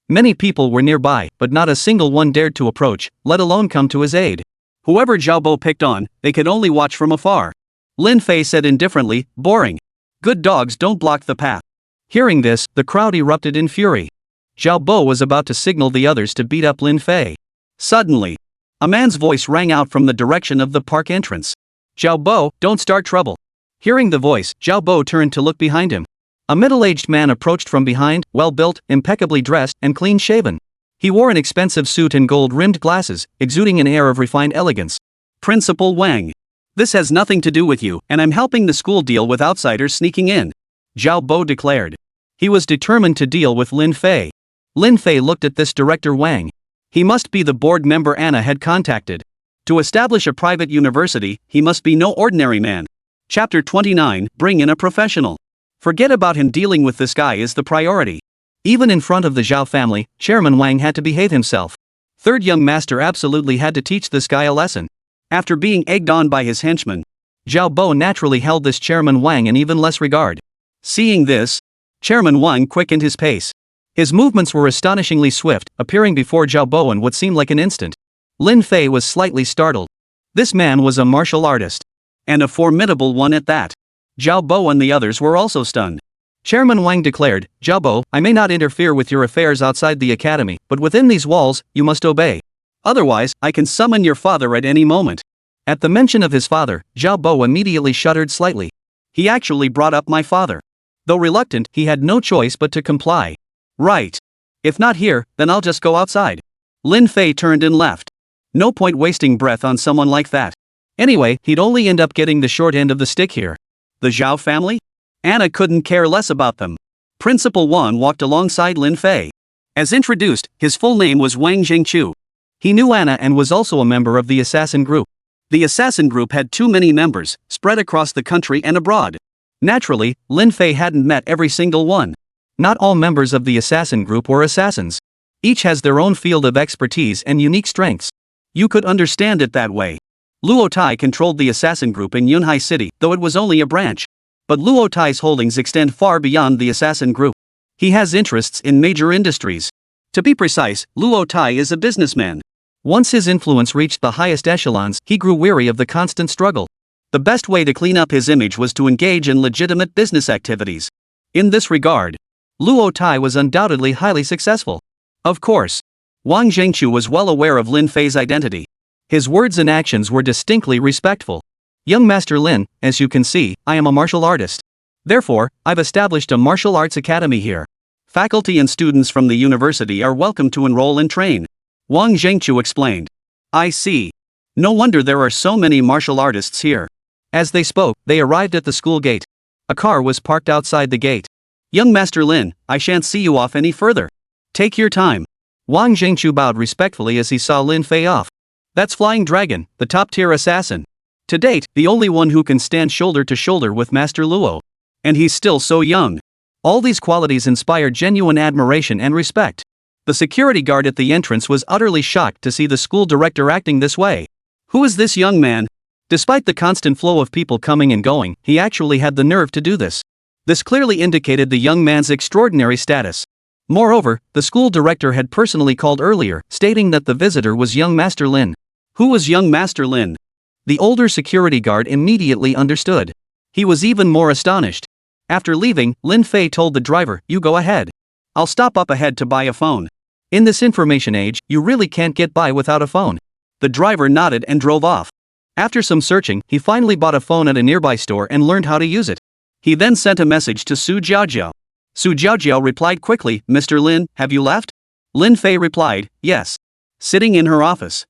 Many people were nearby, but not a single one dared to approach, let alone come to his aid. Whoever Zhao Bo picked on, they could only watch from afar. Lin Fei said indifferently, boring. Good dogs don't block the path. Hearing this, the crowd erupted in fury. Zhao Bo was about to signal the others to beat up Lin Fei. Suddenly, a man's voice rang out from the direction of the park entrance. Zhao Bo, don't start trouble. Hearing the voice, Zhao Bo turned to look behind him. A middle-aged man approached from behind, well-built, impeccably dressed, and clean-shaven. He wore an expensive suit and gold-rimmed glasses, exuding an air of refined elegance. Principal Wang. This has nothing to do with you, and I'm helping the school deal with outsiders sneaking in. Zhao Bo declared. He was determined to deal with Lin Fei. Lin Fei looked at this director Wang. He must be the board member Anna had contacted. To establish a private university, he must be no ordinary man. Chapter 29, Bring in a professional. Forget about him, dealing with this guy is the priority. Even in front of the Zhao family, Chairman Wang had to behave himself. Third young master absolutely had to teach this guy a lesson. After being egged on by his henchmen, Zhao Bo naturally held this Chairman Wang in even less regard. Seeing this, Chairman Wang quickened his pace. His movements were astonishingly swift, appearing before Zhao Bo in what seemed like an instant. Lin Fei was slightly startled. This man was a martial artist. And a formidable one at that. Zhao Bo and the others were also stunned. Chairman Wang declared, Zhao Bo, I may not interfere with your affairs outside the academy, but within these walls, you must obey. Otherwise, I can summon your father at any moment. At the mention of his father, Zhao Bo immediately shuddered slightly. He actually brought up my father. Though reluctant, he had no choice but to comply. Right. If not here, then I'll just go outside. Lin Fei turned and left. No point wasting breath on someone like that. Anyway, he'd only end up getting the short end of the stick here. The Zhao family? Anna couldn't care less about them. Principal Wan walked alongside Lin Fei. As introduced, his full name was Wang Zhengqiu. He knew Anna and was also a member of the assassin group. The assassin group had too many members, spread across the country and abroad. Naturally, Lin Fei hadn't met every single one. Not all members of the assassin group were assassins. Each has their own field of expertise and unique strengths. You could understand it that way. Luo Tai controlled the assassin group in Yunhai City, though it was only a branch. But Luo Tai's holdings extend far beyond the assassin group. He has interests in major industries. To be precise, Luo Tai is a businessman. Once his influence reached the highest echelons, he grew weary of the constant struggle. The best way to clean up his image was to engage in legitimate business activities. In this regard, Luo Tai was undoubtedly highly successful. Of course, Wang Zhengqiu was well aware of Lin Fei's identity. His words and actions were distinctly respectful. Young Master Lin, as you can see, I am a martial artist. Therefore, I've established a martial arts academy here. Faculty and students from the university are welcome to enroll and train. Wang Zhengqiu explained. I see. No wonder there are so many martial artists here. As they spoke, they arrived at the school gate. A car was parked outside the gate. Young Master Lin, I shan't see you off any further. Take your time. Wang Zhengqiu bowed respectfully as he saw Lin Fei off. That's Flying Dragon, the top-tier assassin. To date, the only one who can stand shoulder to shoulder with Master Luo. And he's still so young. All these qualities inspired genuine admiration and respect. The security guard at the entrance was utterly shocked to see the school director acting this way. Who is this young man? Despite the constant flow of people coming and going, he actually had the nerve to do this. This clearly indicated the young man's extraordinary status. Moreover, the school director had personally called earlier, stating that the visitor was young Master Lin. Who was young Master Lin? The older security guard immediately understood. He was even more astonished. After leaving, Lin Fei told the driver, "You go ahead. I'll stop up ahead to buy a phone." In this information age, you really can't get by without a phone. The driver nodded and drove off. After some searching, he finally bought a phone at a nearby store and learned how to use it. He then sent a message to Su Jiaojiao. Su Jiaojiao replied quickly, "Mr. Lin, have you left?" Lin Fei replied, "Yes." Sitting in her office.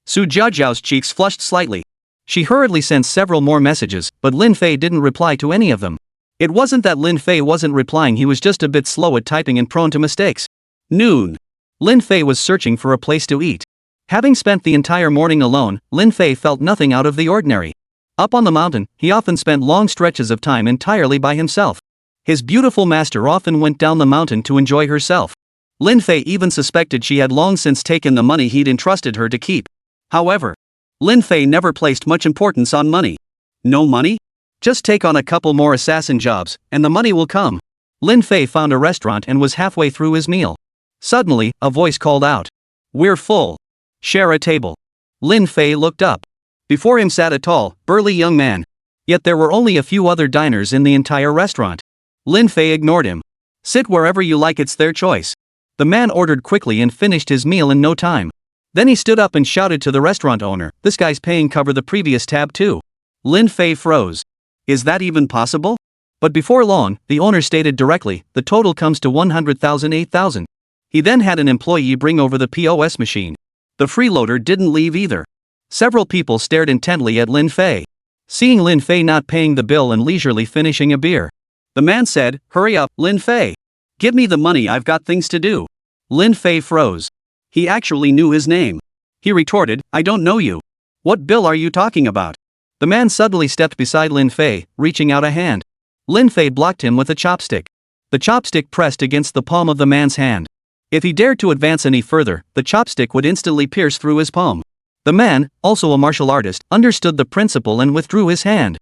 Su Jiaojiao's cheeks flushed slightly. She hurriedly sent several more messages, but Lin Fei didn't reply to any of them. It wasn't that Lin Fei wasn't replying, he was just a bit slow at typing and prone to mistakes. Noon. Lin Fei was searching for a place to eat. Having spent the entire morning alone, Lin Fei felt nothing out of the ordinary. Up on the mountain, he often spent long stretches of time entirely by himself. His beautiful master often went down the mountain to enjoy herself. Lin Fei even suspected she had long since taken the money he'd entrusted her to keep. However, Lin Fei never placed much importance on money. No money? Just take on a couple more assassin jobs, and the money will come. Lin Fei found a restaurant and was halfway through his meal. Suddenly, a voice called out, "We're full. Share a table." Lin Fei looked up. Before him sat a tall, burly young man. Yet there were only a few other diners in the entire restaurant. Lin Fei ignored him. "Sit wherever you like, it's their choice." The man ordered quickly and finished his meal in no time. Then he stood up and shouted to the restaurant owner, "This guy's paying cover the previous tab too." Lin Fei froze. Is that even possible? But before long, the owner stated directly, "The total comes to 100,000 8,000. He then had an employee bring over the POS machine. The freeloader didn't leave either. Several people stared intently at Lin Fei. Seeing Lin Fei not paying the bill and leisurely finishing a beer, the man said, "Hurry up, Lin Fei. Give me the money, I've got things to do." Lin Fei froze. He actually knew his name. He retorted, "I don't know you. What bill are you talking about?" The man suddenly stepped beside Lin Fei, reaching out a hand. Lin Fei blocked him with a chopstick. The chopstick pressed against the palm of the man's hand. If he dared to advance any further, the chopstick would instantly pierce through his palm. The man, also a martial artist, understood the principle and withdrew his hand.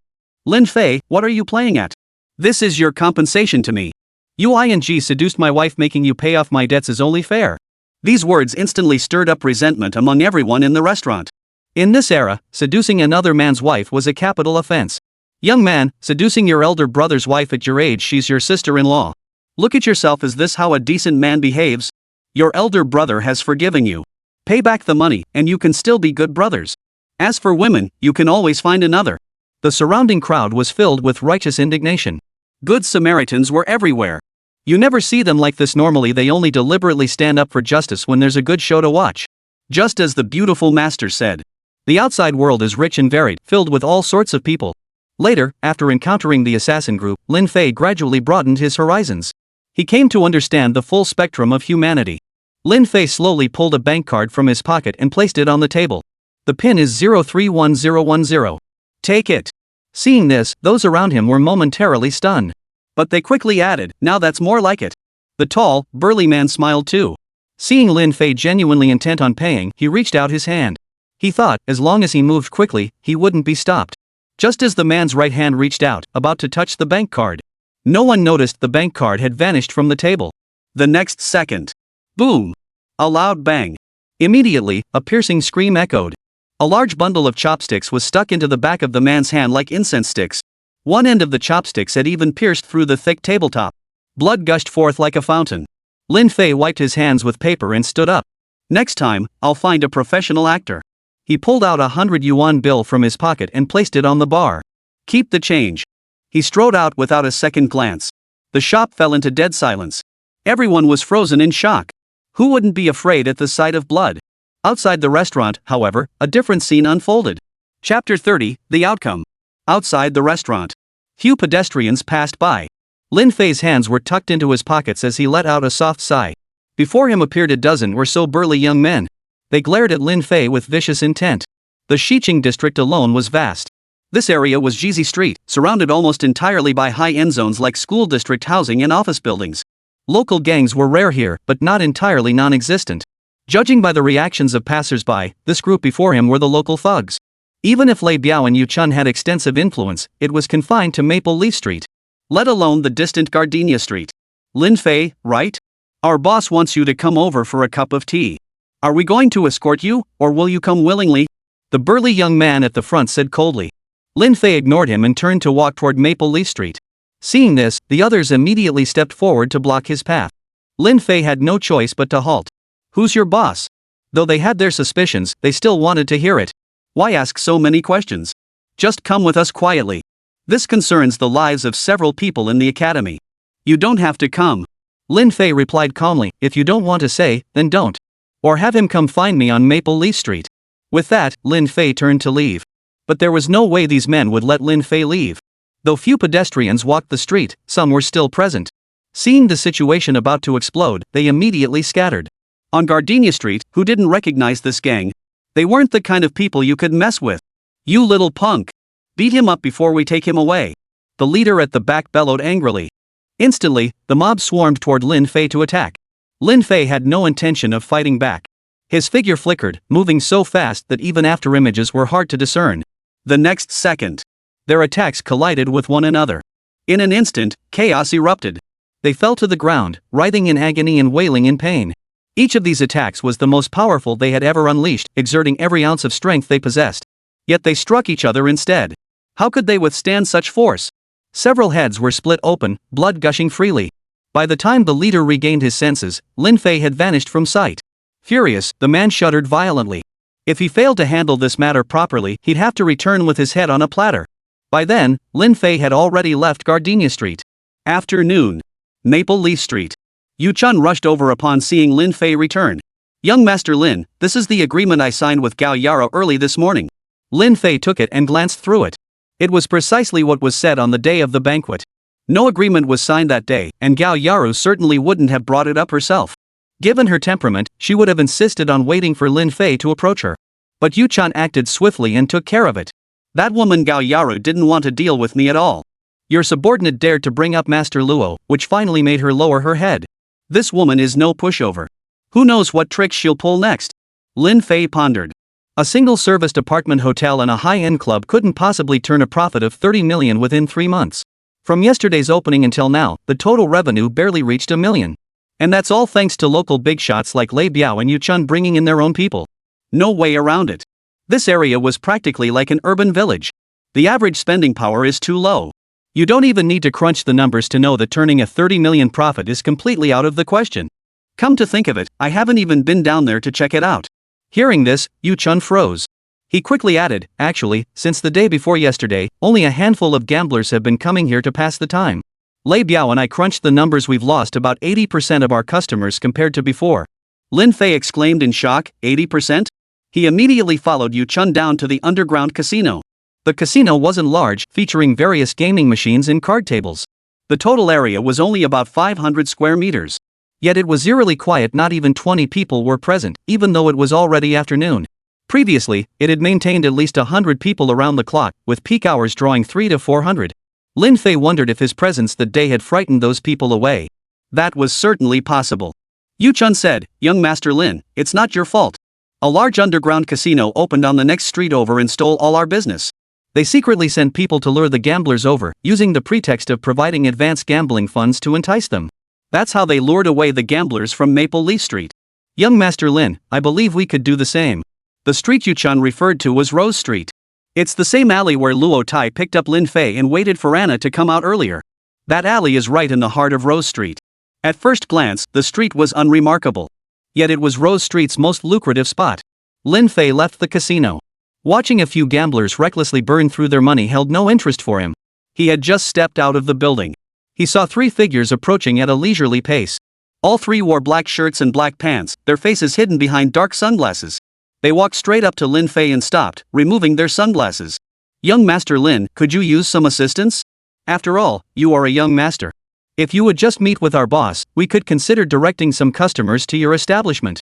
"Lin Fei, what are you playing at? This is your compensation to me. You seduced my wife, making you pay off my debts is only fair." These words instantly stirred up resentment among everyone in the restaurant. In this era, seducing another man's wife was a capital offense. "Young man, seducing your elder brother's wife at your age, she's your sister-in-law. Look at yourself, is this how a decent man behaves? Your elder brother has forgiven you. Pay back the money, and you can still be good brothers. As for women, you can always find another." The surrounding crowd was filled with righteous indignation. Good Samaritans were everywhere. You never see them like this normally, they only deliberately stand up for justice when there's a good show to watch. Just as the beautiful master said, the outside world is rich and varied, filled with all sorts of people. Later, after encountering the assassin group, Lin Fei gradually broadened his horizons. He came to understand the full spectrum of humanity. Lin Fei slowly pulled a bank card from his pocket and placed it on the table. The pin is 031010. Take it. Seeing this, those around him were momentarily stunned. But they quickly added, "Now that's more like it." The tall, burly man smiled too. Seeing Lin Fei genuinely intent on paying, he reached out his hand. He thought, as long as he moved quickly, he wouldn't be stopped. Just as the man's right hand reached out, about to touch the bank card, no one noticed the bank card had vanished from the table. The next second, boom! A loud bang. Immediately, a piercing scream echoed. A large bundle of chopsticks was stuck into the back of the man's hand like incense sticks. One end of the chopsticks had even pierced through the thick tabletop. Blood gushed forth like a fountain. Lin Fei wiped his hands with paper and stood up. "Next time, I'll find a professional actor." He pulled out a 100 yuan bill from his pocket and placed it on the bar. "Keep the change." He strode out without a second glance. The shop fell into dead silence. Everyone was frozen in shock. Who wouldn't be afraid at the sight of blood? Outside the restaurant, however, a different scene unfolded. Chapter 30, The Outcome. Outside the restaurant, few pedestrians passed by. Lin Fei's hands were tucked into his pockets as he let out a soft sigh. Before him appeared a dozen or so burly young men. They glared at Lin Fei with vicious intent. The Xiqing district alone was vast. This area was Jizi Street, surrounded almost entirely by high-end zones like school district housing and office buildings. Local gangs were rare here, but not entirely non-existent. Judging by the reactions of passers-by, this group before him were the local thugs. Even if Lei Biao and Yu Chun had extensive influence, it was confined to Maple Leaf Street. Let alone the distant Gardenia Street. Lin Fei, right? Our boss wants you to come over for a cup of tea. Are we going to escort you, or will you come willingly? The burly young man at the front said coldly. Lin Fei ignored him and turned to walk toward Maple Leaf Street. Seeing this, the others immediately stepped forward to block his path. Lin Fei had no choice but to halt. Who's your boss? Though they had their suspicions, they still wanted to hear it. Why ask so many questions? Just come with us quietly. This concerns the lives of several people in the academy. You don't have to come. Lin Fei replied calmly, if you don't want to say, then don't. Or have him come find me on Maple Leaf Street. With that, Lin Fei turned to leave. But there was no way these men would let Lin Fei leave. Though few pedestrians walked the street, some were still present. Seeing the situation about to explode, they immediately scattered. On Gardenia Street, who didn't recognize this gang? They weren't the kind of people you could mess with. You little punk. Beat him up before we take him away. The leader at the back bellowed angrily. Instantly, the mob swarmed toward Lin Fei to attack. Lin Fei had no intention of fighting back. His figure flickered, moving so fast that even after images were hard to discern. The next second, their attacks collided with one another. In an instant, chaos erupted. They fell to the ground, writhing in agony and wailing in pain. Each of these attacks was the most powerful they had ever unleashed, exerting every ounce of strength they possessed. Yet they struck each other instead. How could they withstand such force? Several heads were split open, blood gushing freely. By the time the leader regained his senses, Lin Fei had vanished from sight. Furious, the man shuddered violently. If he failed to handle this matter properly, he'd have to return with his head on a platter. By then, Lin Fei had already left Gardenia Street. Afternoon. Maple Leaf Street. Yu Chun rushed over upon seeing Lin Fei return. Young Master Lin, this is the agreement I signed with Gao Yaro early this morning. Lin Fei took it and glanced through it. It was precisely what was said on the day of the banquet. No agreement was signed that day, and Gao Yaru certainly wouldn't have brought it up herself. Given her temperament, she would have insisted on waiting for Lin Fei to approach her. But Yu Chun acted swiftly and took care of it. That woman Gao Yaru didn't want to deal with me at all. Your subordinate dared to bring up Master Luo, which finally made her lower her head. This woman is no pushover. Who knows what tricks she'll pull next? Lin Fei pondered. A single-serviced apartment hotel and a high-end club couldn't possibly turn a profit of 30 million within 3 months. From yesterday's opening until now, the total revenue barely reached $1 million. And that's all thanks to local big shots like Lei Biao and Yu Chun bringing in their own people. No way around it. This area was practically like an urban village. The average spending power is too low. You don't even need to crunch the numbers to know that turning a 30 million profit is completely out of the question. Come to think of it, I haven't even been down there to check it out. Hearing this, Yu Chun froze. He quickly added, actually, since the day before yesterday, only a handful of gamblers have been coming here to pass the time. Lei Biao and I crunched the numbers, we've lost about 80% of our customers compared to before. Lin Fei exclaimed in shock, 80%? He immediately followed Yu Chun down to the underground casino. The casino wasn't large, featuring various gaming machines and card tables. The total area was only about 500 square meters. Yet it was eerily quiet, not even 20 people were present, even though it was already afternoon. Previously, it had maintained at least 100 people around the clock, with peak hours drawing 300 to 400. Lin Fei wondered if his presence that day had frightened those people away. That was certainly possible. Yu Chun said, young Master Lin, it's not your fault. A large underground casino opened on the next street over and stole all our business. They secretly sent people to lure the gamblers over, using the pretext of providing advance gambling funds to entice them. That's how they lured away the gamblers from Maple Leaf Street. Young Master Lin, I believe we could do the same. The street Yu Chun referred to was Rose Street. It's the same alley where Luo Tai picked up Lin Fei and waited for Anna to come out earlier. That alley is right in the heart of Rose Street. At first glance, the street was unremarkable. Yet it was Rose Street's most lucrative spot. Lin Fei left the casino. Watching a few gamblers recklessly burn through their money held no interest for him. He had just stepped out of the building. He saw 3 figures approaching at a leisurely pace. All 3 wore black shirts and black pants, their faces hidden behind dark sunglasses. They walked straight up to Lin Fei and stopped, removing their sunglasses. Young Master Lin, could you use some assistance? After all, you are a young master. If you would just meet with our boss, we could consider directing some customers to your establishment.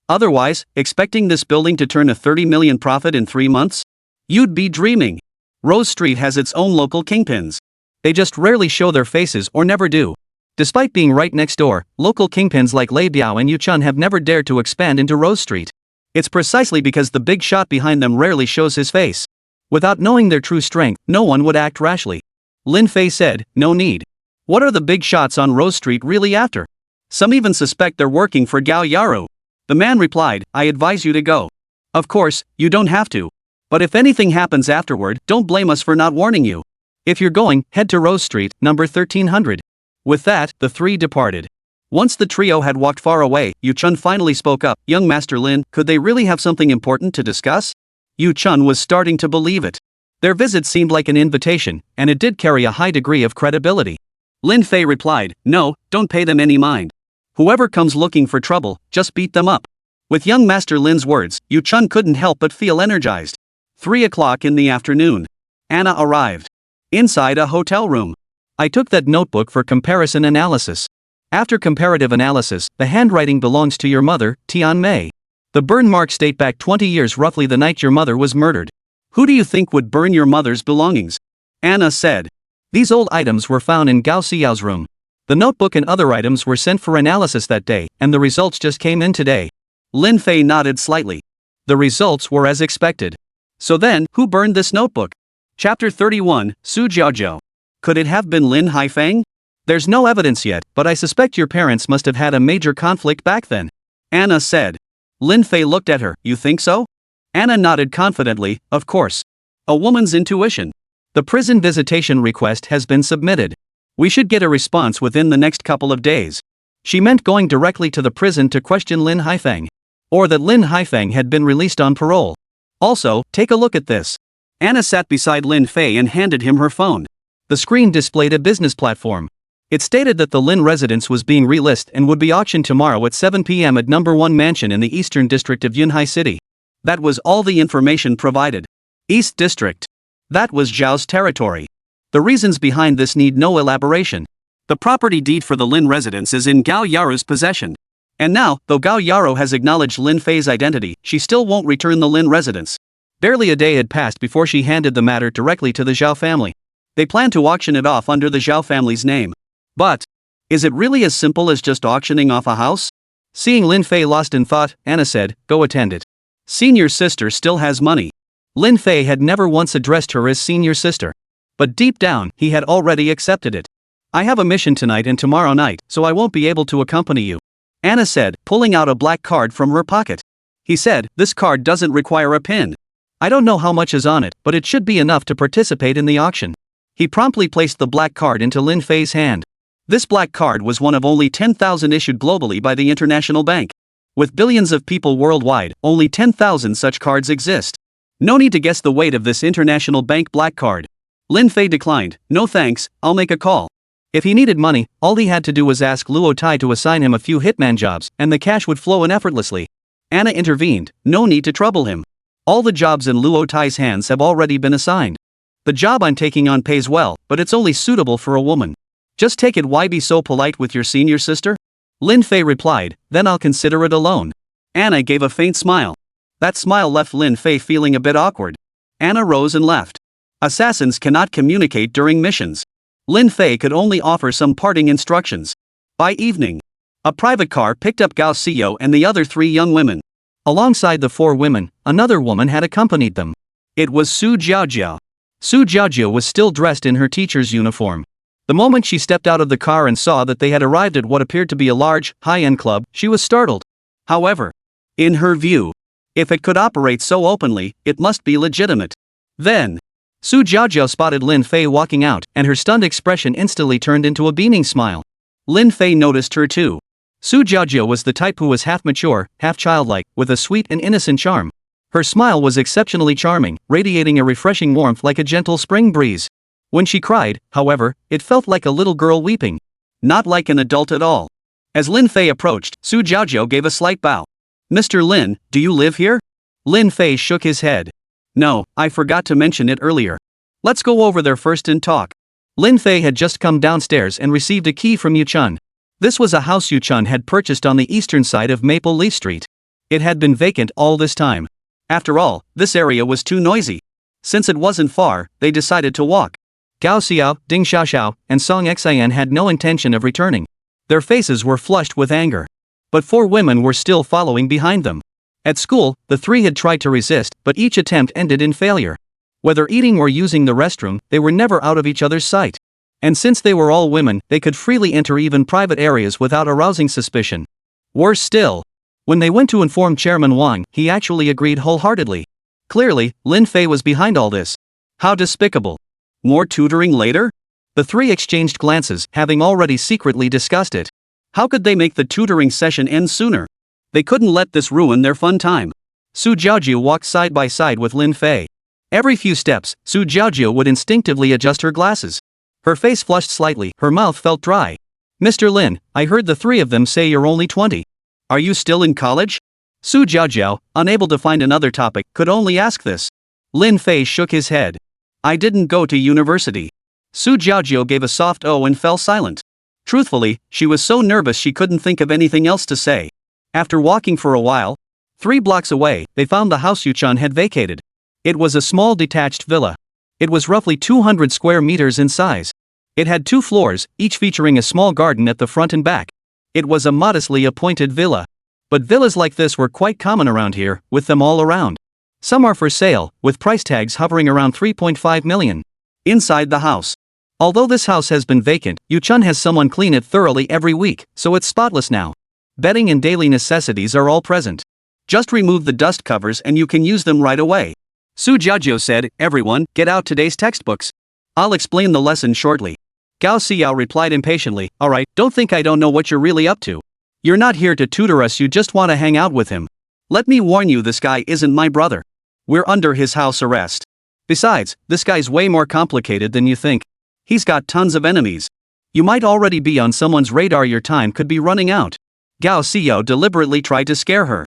Otherwise, expecting this building to turn a 30 million profit in 3 months? You'd be dreaming. Rose Street has its own local kingpins. They just rarely show their faces or never do. Despite being right next door, local kingpins like Lei Biao and Yu Chun have never dared to expand into Rose Street. It's precisely because the big shot behind them rarely shows his face. Without knowing their true strength, no one would act rashly. Lin Fei said, no need. What are the big shots on Rose Street really after? Some even suspect they're working for Gao Yaru. The man replied, I advise you to go. Of course, you don't have to. But if anything happens afterward, don't blame us for not warning you. If you're going, head to Rose Street, number 1300. With that, the three departed. Once the trio had walked far away, Yu Chun finally spoke up, Young Master Lin, could they really have something important to discuss? Yu Chun was starting to believe it. Their visit seemed like an invitation, and it did carry a high degree of credibility. Lin Fei replied, no, don't pay them any mind. Whoever comes looking for trouble, just beat them up. With young Master Lin's words, Yu Chun couldn't help but feel energized. 3 o'clock in the afternoon. Anna arrived. Inside a hotel room. I took that notebook for comparison analysis. After comparative analysis, the handwriting belongs to your mother, Tian Mei. The burn marks date back 20 years, roughly the night your mother was murdered. Who do you think would burn your mother's belongings? Anna said. These old items were found in Gao Xiao's room. The notebook and other items were sent for analysis that day, and the results just came in today. Lin Fei nodded slightly. The results were as expected. So then, who burned this notebook? Chapter 31, Su Jiaojiao. Could it have been Lin Haifeng? There's no evidence yet, but I suspect your parents must have had a major conflict back then. Anna said. Lin Fei looked at her, you think so? Anna nodded confidently, of course. A woman's intuition. The prison visitation request has been submitted. We should get a response within the next couple of days. She meant going directly to the prison to question Lin Haifeng. Or that Lin Haifeng had been released on parole. Also, take a look at this. Anna sat beside Lin Fei and handed him her phone. The screen displayed a business platform. It stated that the Lin residence was being relisted and would be auctioned tomorrow at 7 p.m. at number 1 mansion in the eastern district of Yunhai City. That was all the information provided. East District. That was Zhao's territory. The reasons behind this need no elaboration. The property deed for the Lin residence is in Gao Yaru's possession. And now, though Gao Yaru has acknowledged Lin Fei's identity, she still won't return the Lin residence. Barely a day had passed before she handed the matter directly to the Zhao family. They plan to auction it off under the Zhao family's name. But, is it really as simple as just auctioning off a house? Seeing Lin Fei lost in thought, Anna said, go attend it. Senior sister still has money. Lin Fei had never once addressed her as senior sister. But deep down, he had already accepted it. I have a mission tonight and tomorrow night, so I won't be able to accompany you. Anna said, pulling out a black card from her pocket. He said, this card doesn't require a pin. I don't know how much is on it, but it should be enough to participate in the auction. He promptly placed the black card into Lin Fei's hand. This black card was one of only 10,000 issued globally by the International Bank. With billions of people worldwide, only 10,000 such cards exist. No need to guess the weight of this International Bank black card. Lin Fei declined, no thanks, I'll make a call. If he needed money, all he had to do was ask Luo Tai to assign him a few hitman jobs, and the cash would flow in effortlessly. Anna intervened, no need to trouble him. All the jobs in Luo Tai's hands have already been assigned. The job I'm taking on pays well, but it's only suitable for a woman. Just take it. Why be so polite with your senior sister? Lin Fei replied, then I'll consider it alone. Anna gave a faint smile. That smile left Lin Fei feeling a bit awkward. Anna rose and left. Assassins cannot communicate during missions. Lin Fei could only offer some parting instructions. By evening, a private car picked up Gao Xiao and the other 3 young women. Alongside the 4 women, another woman had accompanied them. It was Su Jiaojiao. Su Jiaojiao was still dressed in her teacher's uniform. The moment she stepped out of the car and saw that they had arrived at what appeared to be a large, high-end club, she was startled. However, in her view, if it could operate so openly, it must be legitimate. Then, Su Jiaojiao spotted Lin Fei walking out, and her stunned expression instantly turned into a beaming smile. Lin Fei noticed her too. Su Jiaojiao was the type who was half mature, half childlike, with a sweet and innocent charm. Her smile was exceptionally charming, radiating a refreshing warmth like a gentle spring breeze. When she cried, however, it felt like a little girl weeping. Not like an adult at all. As Lin Fei approached, Su Jiaojiao gave a slight bow. Mr. Lin, do you live here? Lin Fei shook his head. No, I forgot to mention it earlier. Let's go over there first and talk. Lin Fei had just come downstairs and received a key from Yu Chun. This was a house Yu Chun had purchased on the eastern side of Maple Leaf Street. It had been vacant all this time. After all, this area was too noisy. Since it wasn't far, they decided to walk. Gao Xiao, Ding Xiaoxiao, and Song Xian had no intention of returning. Their faces were flushed with anger. But 4 women were still following behind them. At school, the 3 had tried to resist, but each attempt ended in failure. Whether eating or using the restroom, they were never out of each other's sight. And since they were all women, they could freely enter even private areas without arousing suspicion. Worse still, when they went to inform Chairman Wang, he actually agreed wholeheartedly. Clearly, Lin Fei was behind all this. How despicable. More tutoring later? The 3 exchanged glances, having already secretly discussed it. How could they make the tutoring session end sooner? They couldn't let this ruin their fun time. Su Jiaojiu walked side by side with Lin Fei. Every few steps, Su Jiaojiu would instinctively adjust her glasses. Her face flushed slightly, her mouth felt dry. Mr. Lin, I heard the 3 of them say you're only 20. Are you still in college? Su Jiaojiu, unable to find another topic, could only ask this. Lin Fei shook his head. I didn't go to university. Su Jiaojiu gave a soft "oh" and fell silent. Truthfully, she was so nervous she couldn't think of anything else to say. After walking for a while, 3 blocks away, they found the house Yuchun had vacated. It was a small detached villa. It was roughly 200 square meters in size. It had 2 floors, each featuring a small garden at the front and back. It was a modestly appointed villa. But villas like this were quite common around here, with them all around. Some are for sale, with price tags hovering around 3.5 million. Inside the house. Although this house has been vacant, Yuchun has someone clean it thoroughly every week, so it's spotless now. Bedding and daily necessities are all present. Just remove the dust covers and you can use them right away. Su Jiaojiu said, everyone, get out today's textbooks. I'll explain the lesson shortly. Gao Xiao replied impatiently, alright, don't think I don't know what you're really up to. You're not here to tutor us, you just want to hang out with him. Let me warn you, this guy isn't my brother. We're under his house arrest. Besides, this guy's way more complicated than you think. He's got tons of enemies. You might already be on someone's radar, your time could be running out. Gao Xiao deliberately tried to scare her.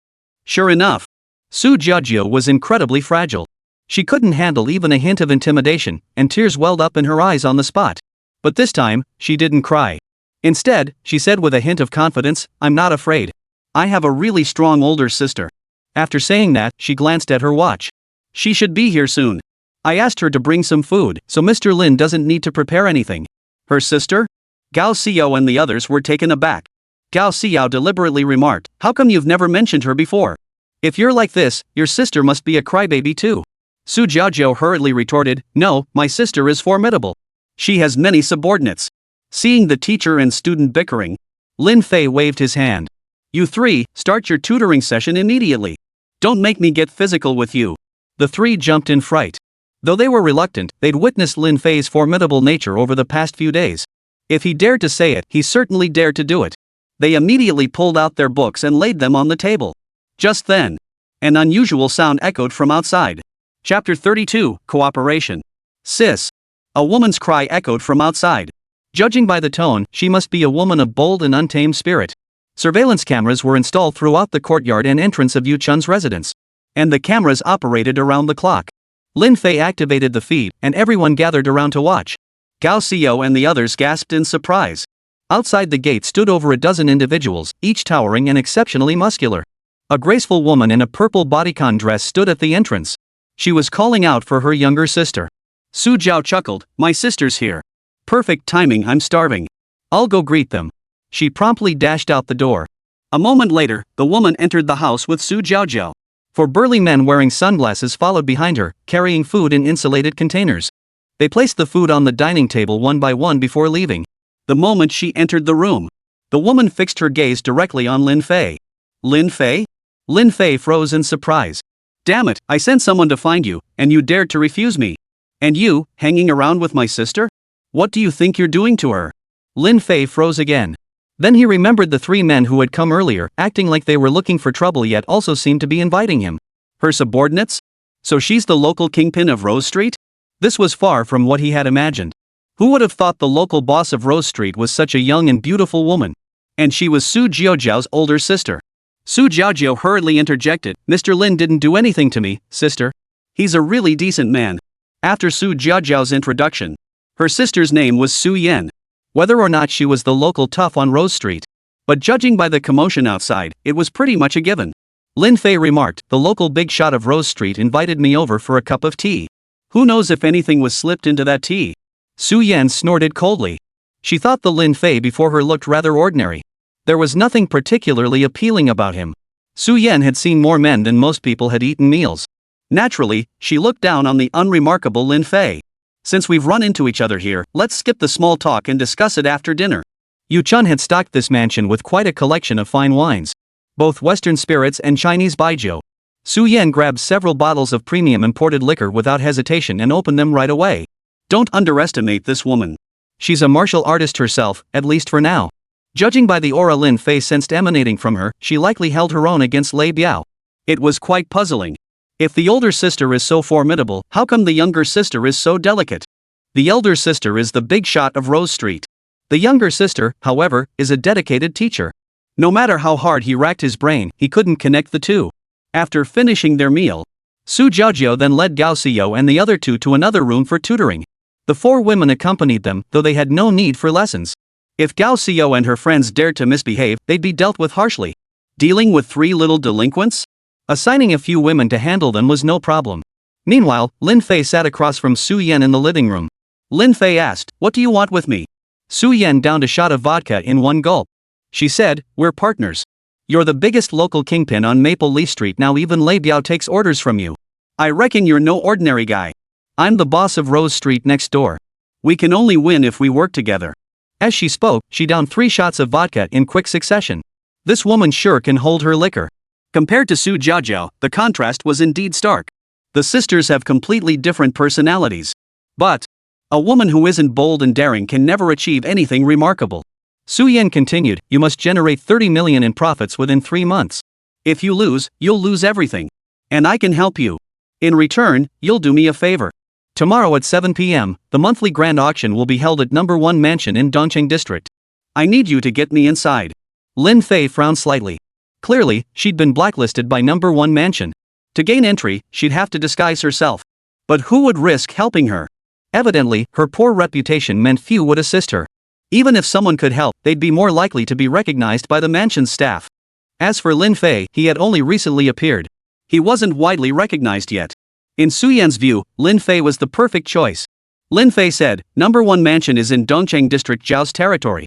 Sure enough, Su Jiaojiu was incredibly fragile. She couldn't handle even a hint of intimidation, and tears welled up in her eyes on the spot. But this time, she didn't cry. Instead, she said with a hint of confidence, I'm not afraid. I have a really strong older sister. After saying that, she glanced at her watch. She should be here soon. I asked her to bring some food, so Mr. Lin doesn't need to prepare anything. Her sister? Gao Xiao and the others were taken aback. Gao Xiao deliberately remarked, how come you've never mentioned her before? If you're like this, your sister must be a crybaby too. Su Jiaojiu hurriedly retorted, no, my sister is formidable. She has many subordinates. Seeing the teacher and student bickering, Lin Fei waved his hand. You 3, start your tutoring session immediately. Don't make me get physical with you. The 3 jumped in fright. Though they were reluctant, they'd witnessed Lin Fei's formidable nature over the past few days. If he dared to say it, he certainly dared to do it. They immediately pulled out their books and laid them on the table. Just then, an unusual sound echoed from outside. Chapter 32, Cooperation. Sis. A woman's cry echoed from outside. Judging by the tone, she must be a woman of bold and untamed spirit. Surveillance cameras were installed throughout the courtyard and entrance of Yuchun's residence. And the cameras operated around the clock. Lin Fei activated the feed, and everyone gathered around to watch. Gao Xiao and the others gasped in surprise. Outside the gate stood over a dozen individuals, each towering and exceptionally muscular. A graceful woman in a purple bodycon dress stood at the entrance. She was calling out for her younger sister. Su Jiao chuckled, my sister's here. Perfect timing, I'm starving. I'll go greet them. She promptly dashed out the door. A moment later, the woman entered the house with Su Jiaojiu. 4 burly men wearing sunglasses followed behind her, carrying food in insulated containers. They placed the food on the dining table one by one before leaving. The moment she entered the room, the woman fixed her gaze directly on Lin Fei. Lin Fei? Lin Fei froze in surprise. Damn it, I sent someone to find you, and you dared to refuse me. And you, hanging around with my sister? What do you think you're doing to her? Lin Fei froze again. Then he remembered the 3 men who had come earlier, acting like they were looking for trouble yet also seemed to be inviting him. Her subordinates? So she's the local kingpin of Rose Street? This was far from what he had imagined. Who would have thought the local boss of Rose Street was such a young and beautiful woman? And she was Su Jiaojiu's older sister. Su Jiaojiu hurriedly interjected, Mr. Lin didn't do anything to me, sister. He's a really decent man. After Su Jiaojiu's introduction, her sister's name was Su Yan. Whether or not she was the local tough on Rose Street. But judging by the commotion outside, it was pretty much a given. Lin Fei remarked, the local big shot of Rose Street invited me over for a cup of tea. Who knows if anything was slipped into that tea? Su Yan snorted coldly. She thought the Lin Fei before her looked rather ordinary. There was nothing particularly appealing about him. Su Yan had seen more men than most people had eaten meals. Naturally, she looked down on the unremarkable Lin Fei. Since we've run into each other here, let's skip the small talk and discuss it after dinner. Yu Chun had stocked this mansion with quite a collection of fine wines, both Western spirits and Chinese baijiu. Su Yan grabbed several bottles of premium imported liquor without hesitation and opened them right away. Don't underestimate this woman. She's a martial artist herself, at least for now. Judging by the aura Lin Fei sensed emanating from her, she likely held her own against Lei Biao. It was quite puzzling. If the older sister is so formidable, how come the younger sister is so delicate? The elder sister is the big shot of Rose Street. The younger sister, however, is a dedicated teacher. No matter how hard he racked his brain, he couldn't connect the two. After finishing their meal, Su Jiaojiao then led Gao Xiao and the other two to another room for tutoring. The four women accompanied them, though they had no need for lessons. If Gao Xiao and her friends dared to misbehave, they'd be dealt with harshly. Dealing with three little delinquents? Assigning a few women to handle them was no problem. Meanwhile, Lin Fei sat across from Su Yan in the living room. Lin Fei asked, "What do you want with me?" Su Yan downed a shot of vodka in one gulp. She said, "We're partners. You're the biggest local kingpin on Maple Leaf Street now, even Lei Biao takes orders from you. I reckon you're no ordinary guy. I'm the boss of Rose Street next door. We can only win if we work together." As she spoke, she downed 3 shots of vodka in quick succession. This woman sure can hold her liquor. Compared to Su Jiaojiao, the contrast was indeed stark. The sisters have completely different personalities. But a woman who isn't bold and daring can never achieve anything remarkable. Su Yan continued, "You must generate 30 million in profits within 3 months. If you lose, you'll lose everything. And I can help you. In return, you'll do me a favor. Tomorrow at 7 p.m., the monthly grand auction will be held at number 1 mansion in Dongqing district. I need you to get me inside." Lin Fei frowned slightly. Clearly, she'd been blacklisted by number 1 mansion. To gain entry, she'd have to disguise herself. But who would risk helping her? Evidently, her poor reputation meant few would assist her. Even if someone could help, they'd be more likely to be recognized by the mansion's staff. As for Lin Fei, he had only recently appeared. He wasn't widely recognized yet. In Su Yan's view, Lin Fei was the perfect choice. Lin Fei said, "Number 1 mansion is in Dongqing district, Zhao's territory.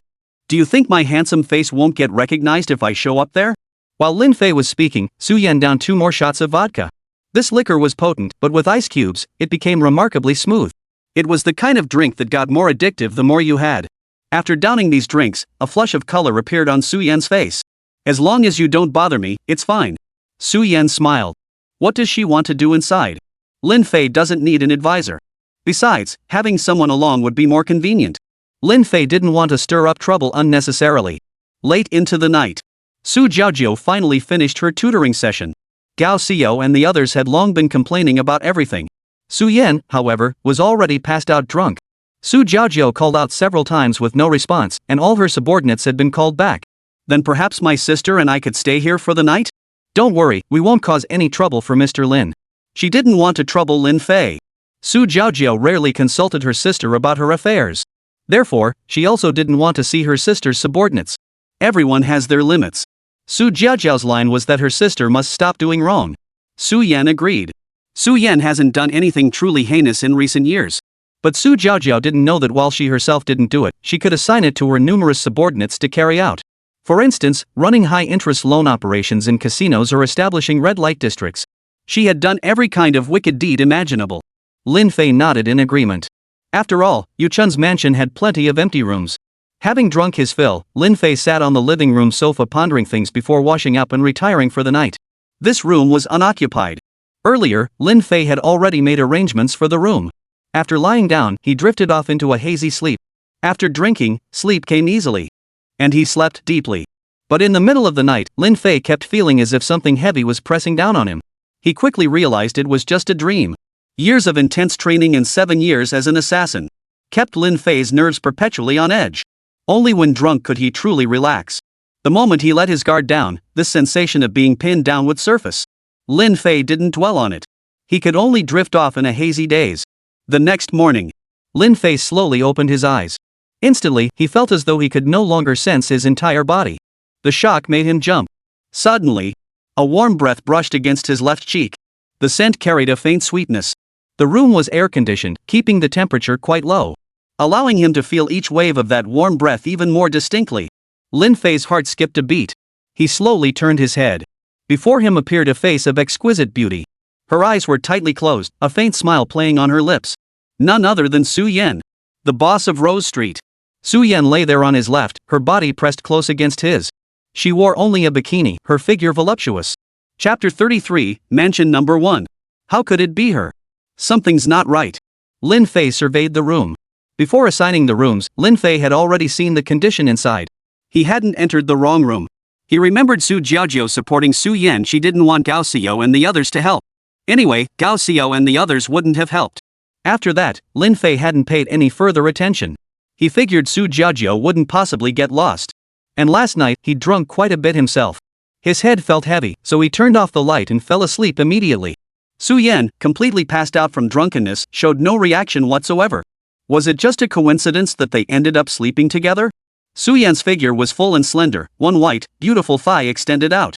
Do you think my handsome face won't get recognized if I show up there?" While Lin Fei was speaking, Su Yan downed 2 more shots of vodka. This liquor was potent, but with ice cubes, it became remarkably smooth. It was the kind of drink that got more addictive the more you had. After downing these drinks, a flush of color appeared on Su Yan's face. "As long as you don't bother me, it's fine." Su Yan smiled. What does she want to do inside? Lin Fei doesn't need an advisor. Besides, having someone along would be more convenient. Lin Fei didn't want to stir up trouble unnecessarily. Late into the night, Su Jiaojiao finally finished her tutoring session. Gao Xiao and the others had long been complaining about everything. Su Yan, however, was already passed out drunk. Su Jiaojiao called out several times with no response, and all her subordinates had been called back. "Then perhaps my sister and I could stay here for the night? Don't worry, we won't cause any trouble for Mr. Lin." She didn't want to trouble Lin Fei. Su Jiaojiao rarely consulted her sister about her affairs. Therefore, she also didn't want to see her sister's subordinates. Everyone has their limits. Su Jiaojiao's line was that her sister must stop doing wrong. Su Yan agreed. Su Yan hasn't done anything truly heinous in recent years. But Su Jiaojiao didn't know that while she herself didn't do it, she could assign it to her numerous subordinates to carry out. For instance, running high-interest loan operations in casinos or establishing red light districts. She had done every kind of wicked deed imaginable. Lin Fei nodded in agreement. After all, Yu Chun's mansion had plenty of empty rooms. Having drunk his fill, Lin Fei sat on the living room sofa pondering things before washing up and retiring for the night. This room was unoccupied. Earlier, Lin Fei had already made arrangements for the room. After lying down, he drifted off into a hazy sleep. After drinking, sleep came easily. And he slept deeply. But in the middle of the night, Lin Fei kept feeling as if something heavy was pressing down on him. He quickly realized it was just a dream. Years of intense training and 7 years as an assassin kept Lin Fei's nerves perpetually on edge. Only when drunk could he truly relax. The moment he let his guard down, this sensation of being pinned down would surface. Lin Fei didn't dwell on it. He could only drift off in a hazy daze. The next morning, Lin Fei slowly opened his eyes. Instantly, he felt as though he could no longer sense his entire body. The shock made him jump. Suddenly, a warm breath brushed against his left cheek. The scent carried a faint sweetness. The room was air-conditioned, keeping the temperature quite low. allowing him to feel each wave of that warm breath even more distinctly. Lin Fei's heart skipped a beat. He slowly turned his head. Before him appeared a face of exquisite beauty. Her eyes were tightly closed, a faint smile playing on her lips. None other than Su Yan, the boss of Rose Street. Su Yan lay there on his left, her body pressed close against his. She wore only a bikini, her figure voluptuous. Chapter 33, Mansion Number 1. How could it be her? Something's not right. Lin Fei surveyed the room. Before assigning the rooms, Lin Fei had already seen the condition inside. He hadn't entered the wrong room. He remembered Su Jiajiu supporting Su Yan. She didn't want Gao Xiao and the others to help. Anyway, Gao Xiao and the others wouldn't have helped. After that, Lin Fei hadn't paid any further attention. He figured Su Jiajiu wouldn't possibly get lost. And last night, he'd drunk quite a bit himself. His head felt heavy, so he turned off the light and fell asleep immediately. Su Yan, completely passed out from drunkenness, showed no reaction whatsoever. Was it just a coincidence that they ended up sleeping together? Su Yan's figure was full and slender, one white, beautiful thigh extended out.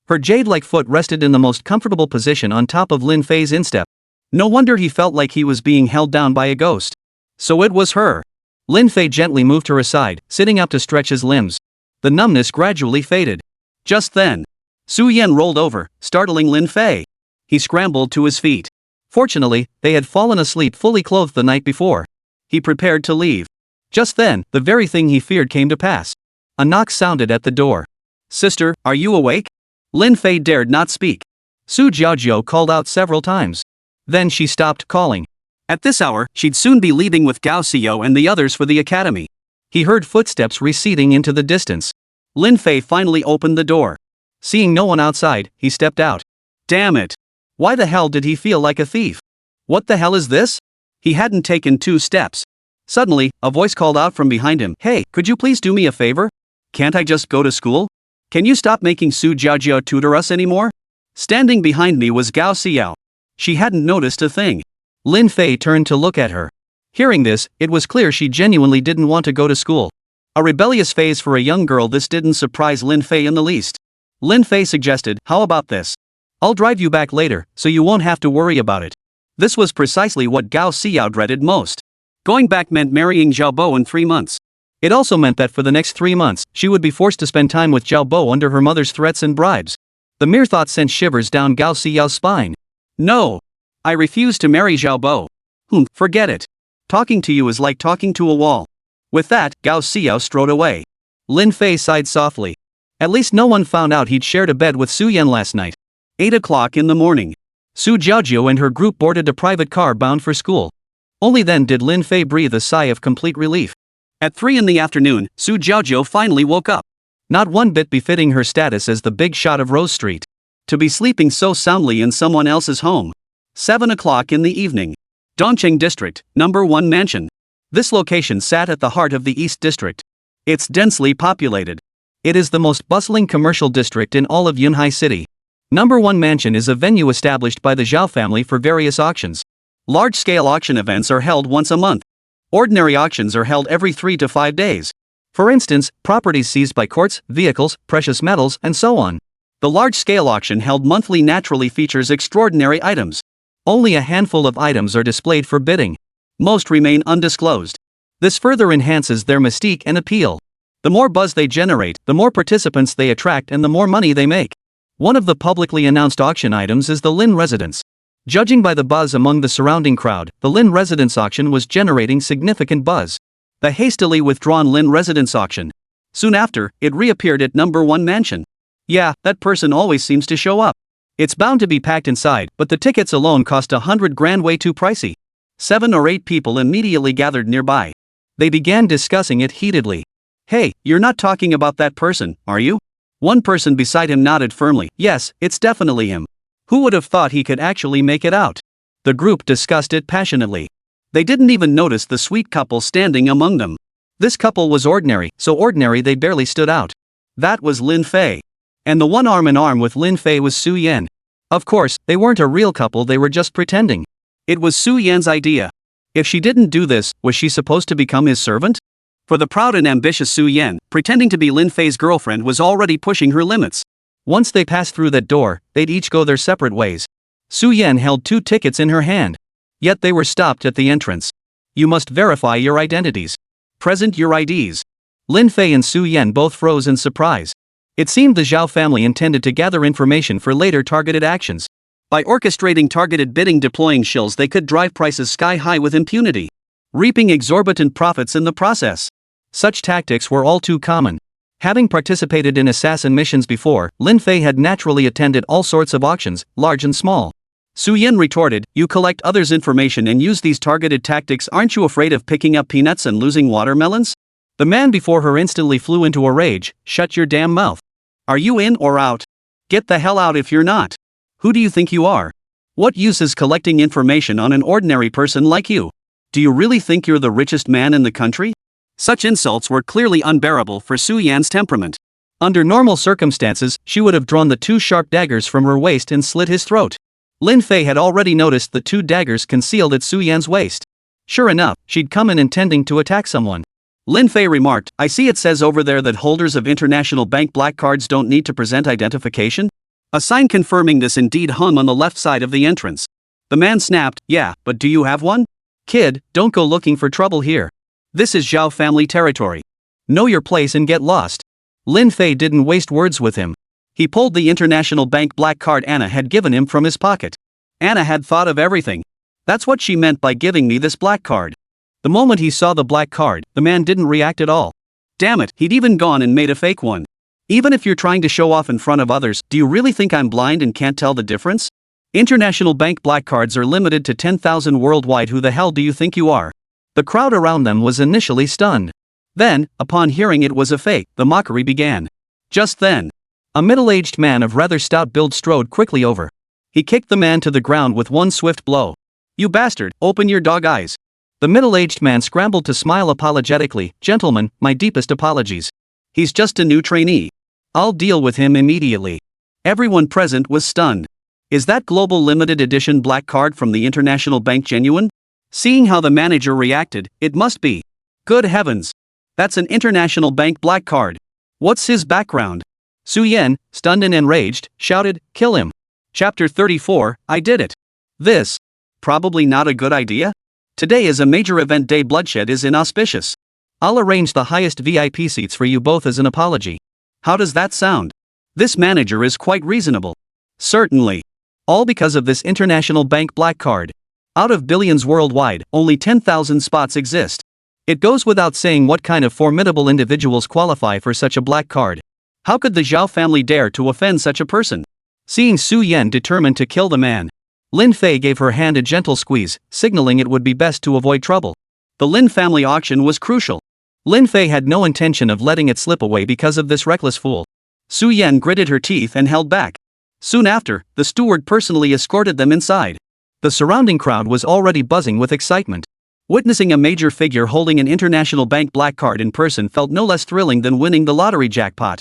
Her jade-like foot rested in the most comfortable position on top of Lin Fei's instep. No wonder he felt like he was being held down by a ghost. So it was her. Lin Fei gently moved her aside, sitting up to stretch his limbs. The numbness gradually faded. Just then, Su Yan rolled over, startling Lin Fei. He scrambled to his feet. Fortunately, they had fallen asleep fully clothed the night before. He prepared to leave. Just then, the very thing he feared came to pass. A knock sounded at the door. "Sister, are you awake?" Lin Fei dared not speak. Su Jiajiu called out several times. Then she stopped calling. At this hour, she'd soon be leaving with Gao Xiao and the others for the academy. He heard footsteps receding into the distance. Lin Fei finally opened the door. Seeing no one outside, he stepped out. Damn it! Why the hell did he feel like a thief? What the hell is this? He hadn't taken 2 steps. Suddenly, a voice called out from behind him. "Hey, could you please do me a favor? Can't I just go to school? Can you stop making Su Jiajiu tutor us anymore?" Standing behind me was Gao Xiao. She hadn't noticed a thing. Lin Fei turned to look at her. Hearing this, it was clear she genuinely didn't want to go to school. A rebellious phase for a young girl. This didn't surprise Lin Fei in the least. Lin Fei suggested, "How about this? I'll drive you back later, so you won't have to worry about it." This was precisely what Gao Xiao dreaded most. Going back meant marrying Zhao Bo in 3 months. It also meant that for the next 3 months, she would be forced to spend time with Zhao Bo under her mother's threats and bribes. The mere thought sent shivers down Gao Xiao's spine. No. I refuse to marry Zhao Bo. Forget it. Talking to you is like talking to a wall. With that, Gao Xiao strode away. Lin Fei sighed softly. At least no one found out he'd shared a bed with Su Yan last night. 8 o'clock in the morning. Su Jiajiu and her group boarded a private car bound for school. Only then did Lin Fei breathe a sigh of complete relief. At 3 in the afternoon, Su Jiajiu finally woke up. Not one bit befitting her status as the big shot of Rose Street. To be sleeping so soundly in someone else's home. 7 o'clock in the evening. Dongcheng District, number 1 mansion. This location sat at the heart of the East District. It's densely populated. It is the most bustling commercial district in all of Yunhai City. Number 1 mansion is a venue established by the Zhao family for various auctions. Large-scale auction events are held once a month. Ordinary auctions are held every 3 to 5 days. For instance, properties seized by courts, vehicles, precious metals, and so on. The large-scale auction held monthly naturally features extraordinary items. Only a handful of items are displayed for bidding. Most remain undisclosed. This further enhances their mystique and appeal. The more buzz they generate, the more participants they attract and the more money they make. One of the publicly announced auction items is the Lin residence. Judging by the buzz among the surrounding crowd, the Lin residence auction was generating significant buzz. The hastily withdrawn Lin residence auction. Soon after, it reappeared at number 1 mansion. Yeah, that person always seems to show up. It's bound to be packed inside, but the tickets alone cost 100 grand, way too pricey. 7 or 8 people immediately gathered nearby. They began discussing it heatedly. "Hey, you're not talking about that person, are you?" One person beside him nodded firmly. "Yes, it's definitely him." Who would have thought he could actually make it out? The group discussed it passionately. They didn't even notice the sweet couple standing among them. This couple was ordinary, so ordinary they barely stood out. That was Lin Fei. And the one arm in arm with Lin Fei was Su Yan. Of course, they weren't a real couple, they were just pretending. It was Su Yan's idea. If she didn't do this, was she supposed to become his servant? For the proud and ambitious Su Yan, pretending to be Lin Fei's girlfriend was already pushing her limits. Once they passed through that door, they'd each go their separate ways. Su Yan held 2 tickets in her hand. Yet they were stopped at the entrance. You must verify your identities. Present your IDs. Lin Fei and Su Yan both froze in surprise. It seemed the Zhao family intended to gather information for later targeted actions. By orchestrating targeted bidding deploying shills, they could drive prices sky high with impunity, reaping exorbitant profits in the process. Such tactics were all too common. Having participated in assassin missions before, Lin Fei had naturally attended all sorts of auctions, large and small. Su Yan retorted, "You collect others' information and use these targeted tactics. Aren't you afraid of picking up peanuts and losing watermelons?" The man before her instantly flew into a rage. "Shut your damn mouth. Are you in or out? Get the hell out if you're not. Who do you think you are? What use is collecting information on an ordinary person like you? Do you really think you're the richest man in the country?" Such insults were clearly unbearable for Su Yan's temperament. Under normal circumstances, she would have drawn the two sharp daggers from her waist and slit his throat. Lin Fei had already noticed the two daggers concealed at Su Yan's waist. Sure enough, she'd come in intending to attack someone. Lin Fei remarked, "I see it says over there that holders of international bank black cards don't need to present identification." A sign confirming this indeed hung on the left side of the entrance. The man snapped, "Yeah, but do you have one? Kid, don't go looking for trouble here. This is Zhao family territory. Know your place and get lost." Lin Fei didn't waste words with him. He pulled the international bank black card Anna had given him from his pocket. Anna had thought of everything. That's what she meant by giving me this black card. The moment he saw the black card, the man didn't react at all. Damn it, he'd even gone and made a fake one. "Even if you're trying to show off in front of others, do you really think I'm blind and can't tell the difference? International bank black cards are limited to 10,000 worldwide. Who the hell do you think you are?" The crowd around them was initially stunned. Then, upon hearing it was a fake, the mockery began. Just then, a middle-aged man of rather stout build strode quickly over. He kicked the man to the ground with one swift blow. "You bastard, open your dog eyes." The middle-aged man scrambled to smile apologetically. "Gentlemen, my deepest apologies. He's just a new trainee. I'll deal with him immediately." Everyone present was stunned. Is that global limited edition black card from the International Bank genuine? Seeing how the manager reacted, it must be. Good heavens. That's an International Bank black card. What's his background? Su Yan, stunned and enraged, shouted, "Kill him." Chapter 34, I did it. This. Probably not a good idea? Today is a major event day. Bloodshed is inauspicious. I'll arrange the highest VIP seats for you both as an apology. How does that sound? This manager is quite reasonable. Certainly. All because of this International Bank black card. Out of billions worldwide, only 10,000 spots exist. It goes without saying what kind of formidable individuals qualify for such a black card. How could the Zhao family dare to offend such a person? Seeing Su Yan determined to kill the man, Lin Fei gave her hand a gentle squeeze, signaling it would be best to avoid trouble. The Lin family auction was crucial. Lin Fei had no intention of letting it slip away because of this reckless fool. Su Yan gritted her teeth and held back. Soon after, the steward personally escorted them inside. The surrounding crowd was already buzzing with excitement. Witnessing a major figure holding an International Bank black card in person felt no less thrilling than winning the lottery jackpot.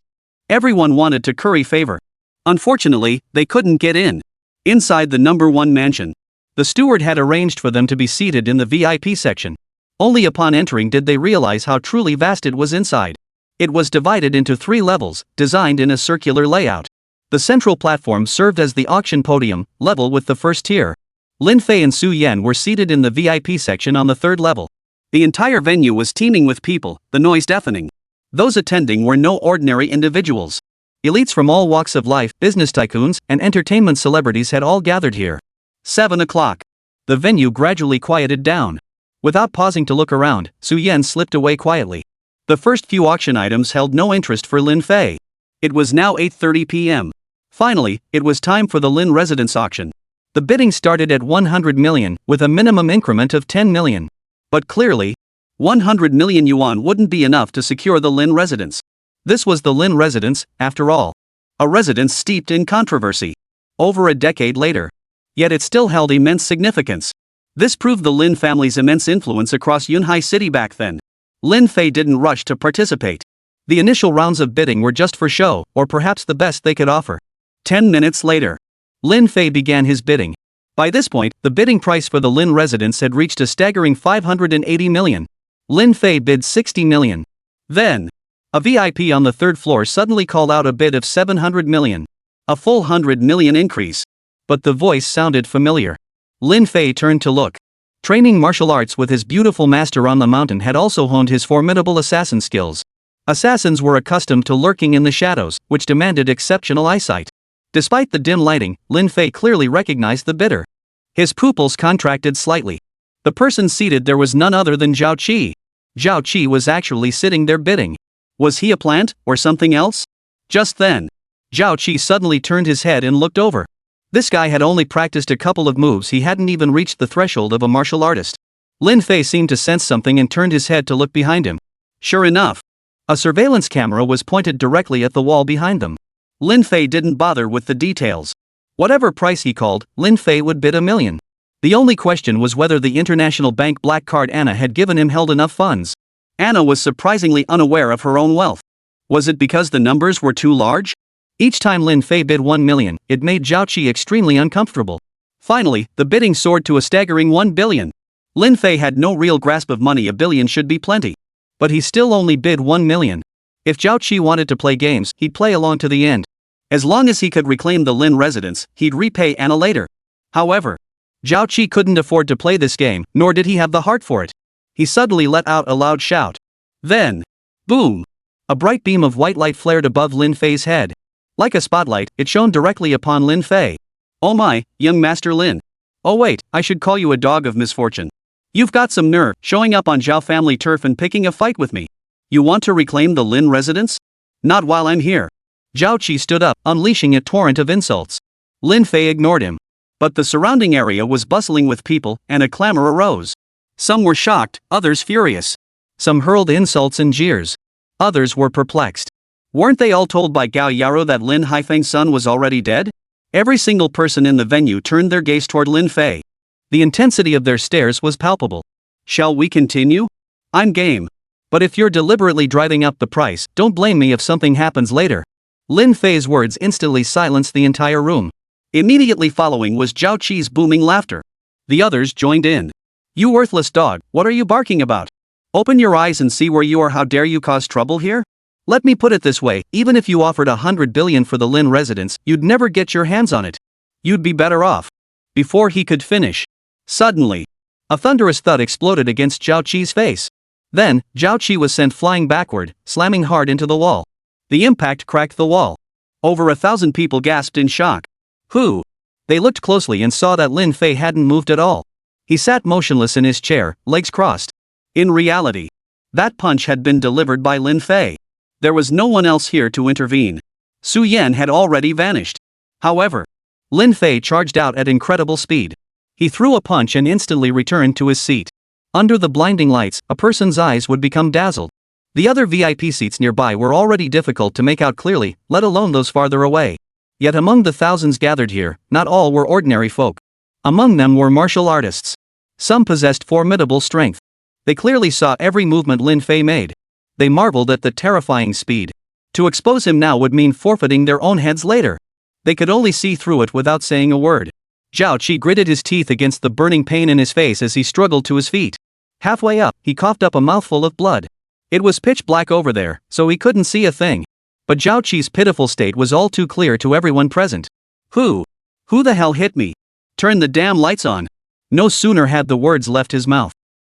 Everyone wanted to curry favor. Unfortunately, they couldn't get in. Inside the number 1 mansion, the steward had arranged for them to be seated in the VIP section. Only upon entering did they realize how truly vast it was inside. It was divided into 3 levels, designed in a circular layout. The central platform served as the auction podium, level with the first tier. Lin Fei and Su Yan were seated in the VIP section on the 3rd level. The entire venue was teeming with people, the noise deafening. Those attending were no ordinary individuals. Elites from all walks of life, business tycoons, and entertainment celebrities had all gathered here. 7 o'clock. The venue gradually quieted down. Without pausing to look around, Su Yan slipped away quietly. The first few auction items held no interest for Lin Fei. It was now 8:30 p.m. Finally, it was time for the Lin residence auction. The bidding started at 100 million, with a minimum increment of 10 million. But clearly, 100 million yuan wouldn't be enough to secure the Lin residence. This was the Lin residence, after all. A residence steeped in controversy. Over a decade later. Yet it still held immense significance. This proved the Lin family's immense influence across Yunhai City back then. Lin Fei didn't rush to participate. The initial rounds of bidding were just for show, or perhaps the best they could offer. 10 minutes later, Lin Fei began his bidding. By this point, the bidding price for the Lin residence had reached a staggering 580 million. Lin Fei bid 60 million. Then, a VIP on the 3rd floor suddenly called out a bid of 700 million. A full 100 million increase. But the voice sounded familiar. Lin Fei turned to look. Training martial arts with his beautiful master on the mountain had also honed his formidable assassin skills. Assassins were accustomed to lurking in the shadows, which demanded exceptional eyesight. Despite the dim lighting, Lin Fei clearly recognized the bidder. His pupils contracted slightly. The person seated there was none other than Zhao Qi. Zhao Qi was actually sitting there bidding. Was he a plant, or something else? Just then, Zhao Qi suddenly turned his head and looked over. This guy had only practiced a couple of moves, he hadn't even reached the threshold of a martial artist. Lin Fei seemed to sense something and turned his head to look behind him. Sure enough, a surveillance camera was pointed directly at the wall behind them. Lin Fei didn't bother with the details. Whatever price he called, Lin Fei would bid $1 million. The only question was whether the international bank black card Anna had given him held enough funds. Anna was surprisingly unaware of her own wealth. Was it because the numbers were too large? Each time Lin Fei bid $1 million, it made Zhao Qi extremely uncomfortable. Finally, the bidding soared to a staggering $1 billion. Lin Fei had no real grasp of money, $1 billion should be plenty. But he still only bid $1 million. If Zhao Qi wanted to play games, he'd play along to the end. As long as he could reclaim the Lin residence, he'd repay Anna later. However, Zhao Qi couldn't afford to play this game, nor did he have the heart for it. He suddenly let out a loud shout. Then, boom! A bright beam of white light flared above Lin Fei's head. Like a spotlight, it shone directly upon Lin Fei. Oh my, young Master Lin. Oh wait, I should call you a dog of misfortune. You've got some nerve, showing up on Zhao family turf and picking a fight with me. You want to reclaim the Lin residence? Not while I'm here. Zhao Qi stood up, unleashing a torrent of insults. Lin Fei ignored him. But the surrounding area was bustling with people, and a clamor arose. Some were shocked, others furious. Some hurled insults and jeers. Others were perplexed. Weren't they all told by Gao Yaro that Lin Haifeng's son was already dead? Every single person in the venue turned their gaze toward Lin Fei. The intensity of their stares was palpable. Shall we continue? I'm game. But if you're deliberately driving up the price, don't blame me if something happens later. Lin Fei's words instantly silenced the entire room. Immediately following was Zhao Qi's booming laughter. The others joined in. You worthless dog, what are you barking about? Open your eyes and see where you are. How dare you cause trouble here? Let me put it this way, even if you offered $100 billion for the Lin residence, you'd never get your hands on it. You'd be better off. Before he could finish, suddenly, a thunderous thud exploded against Zhao Qi's face. Then, Zhao Qi was sent flying backward, slamming hard into the wall. The impact cracked the wall. Over 1,000 people gasped in shock. Who? They looked closely and saw that Lin Fei hadn't moved at all. He sat motionless in his chair, legs crossed. In reality, that punch had been delivered by Lin Fei. There was no one else here to intervene. Su Yan had already vanished. However, Lin Fei charged out at incredible speed. He threw a punch and instantly returned to his seat. Under the blinding lights, a person's eyes would become dazzled. The other VIP seats nearby were already difficult to make out clearly, let alone those farther away. Yet among the thousands gathered here, not all were ordinary folk. Among them were martial artists. Some possessed formidable strength. They clearly saw every movement Lin Fei made. They marveled at the terrifying speed. To expose him now would mean forfeiting their own heads later. They could only see through it without saying a word. Zhao Qi gritted his teeth against the burning pain in his face as he struggled to his feet. Halfway up, he coughed up a mouthful of blood. It was pitch black over there, so he couldn't see a thing. But Zhao Qi's pitiful state was all too clear to everyone present. Who the hell hit me? Turn the damn lights on. No sooner had the words left his mouth.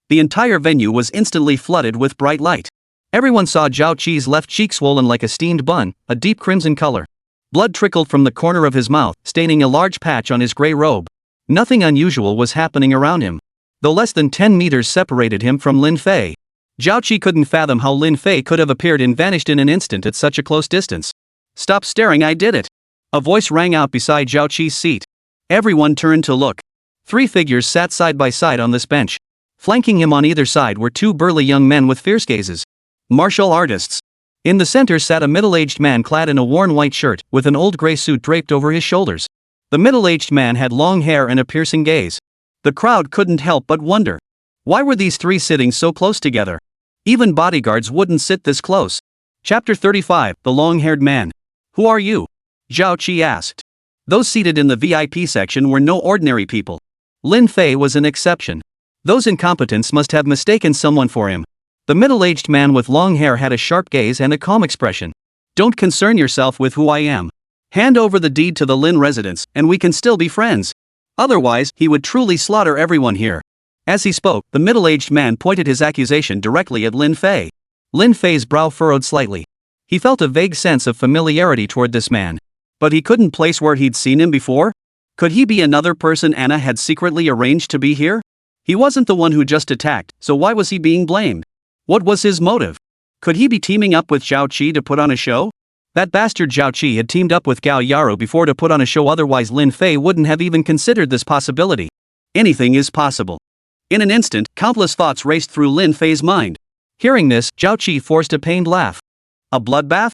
The entire venue was instantly flooded with bright light. Everyone saw Zhao Qi's left cheek swollen like a steamed bun, a deep crimson color. Blood trickled from the corner of his mouth, staining a large patch on his gray robe. Nothing unusual was happening around him. Though less than 10 meters separated him from Lin Fei. Zhao Qi couldn't fathom how Lin Fei could have appeared and vanished in an instant at such a close distance. Stop staring, I did it. A voice rang out beside Zhao Qi's seat. Everyone turned to look. 3 figures sat side by side on this bench. Flanking him on either side were 2 burly young men with fierce gazes. Martial artists. In the center sat a middle-aged man clad in a worn white shirt, with an old gray suit draped over his shoulders. The middle-aged man had long hair and a piercing gaze. The crowd couldn't help but wonder. Why were these 3 sitting so close together? Even bodyguards wouldn't sit this close. Chapter 35, The Long-Haired Man. Who are you? Zhao Qi asked. Those seated in the VIP section were no ordinary people. Lin Fei was an exception. Those incompetents must have mistaken someone for him. The middle-aged man with long hair had a sharp gaze and a calm expression. Don't concern yourself with who I am. Hand over the deed to the Lin residence, and we can still be friends. Otherwise, he would truly slaughter everyone here. As he spoke, the middle-aged man pointed his accusation directly at Lin Fei. Lin Fei's brow furrowed slightly. He felt a vague sense of familiarity toward this man. But he couldn't place where he'd seen him before? Could he be another person Anna had secretly arranged to be here? He wasn't the one who just attacked, so why was he being blamed? What was his motive? Could he be teaming up with Zhao Qi to put on a show? That bastard Zhao Qi had teamed up with Gao Yaro before to put on a show, otherwise Lin Fei wouldn't have even considered this possibility. Anything is possible. In an instant, countless thoughts raced through Lin Fei's mind. Hearing this, Zhao Qi forced a pained laugh. A bloodbath?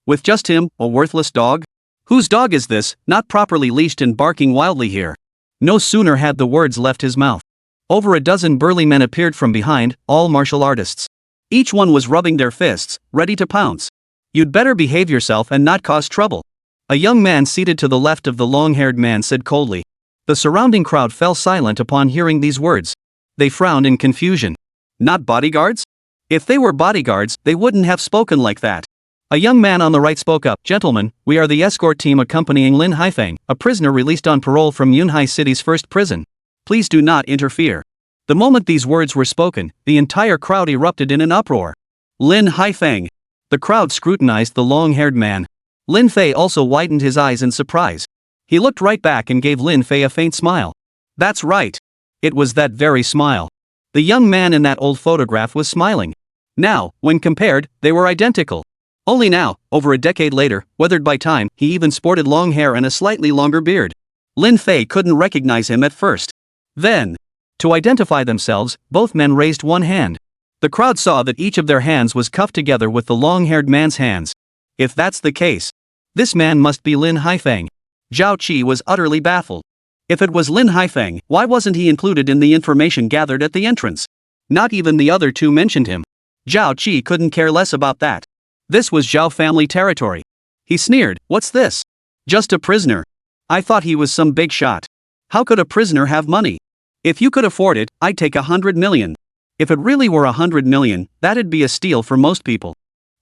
With just him, a worthless dog? Whose dog is this, not properly leashed and barking wildly here? No sooner had the words left his mouth. Over a dozen burly men appeared from behind, all martial artists. Each one was rubbing their fists, ready to pounce. You'd better behave yourself and not cause trouble. A young man seated to the left of the long-haired man said coldly. The surrounding crowd fell silent upon hearing these words. They frowned in confusion. Not bodyguards? If they were bodyguards, they wouldn't have spoken like that. A young man on the right spoke up. Gentlemen, we are the escort team accompanying Lin Haifeng, a prisoner released on parole from Yunhai City's first prison. Please do not interfere. The moment these words were spoken, the entire crowd erupted in an uproar. Lin Haifeng. The crowd scrutinized the long-haired man. Lin Fei also widened his eyes in surprise. He looked right back and gave Lin Fei a faint smile. That's right. It was that very smile. The young man in that old photograph was smiling. Now, when compared, they were identical. Only now, over a decade later, weathered by time, he even sported long hair and a slightly longer beard. Lin Fei couldn't recognize him at first. Then, to identify themselves, both men raised one hand. The crowd saw that each of their hands was cuffed together with the long-haired man's hands. If that's the case, this man must be Lin Haifeng. Zhao Qi was utterly baffled. If it was Lin Haifeng, why wasn't he included in the information gathered at the entrance? Not even the other two mentioned him. Zhao Qi couldn't care less about that. This was Zhao family territory. He sneered, "What's this? Just a prisoner. I thought he was some big shot. How could a prisoner have money? If you could afford it, I'd take 100 million. If it really were 100 million, that'd be a steal for most people."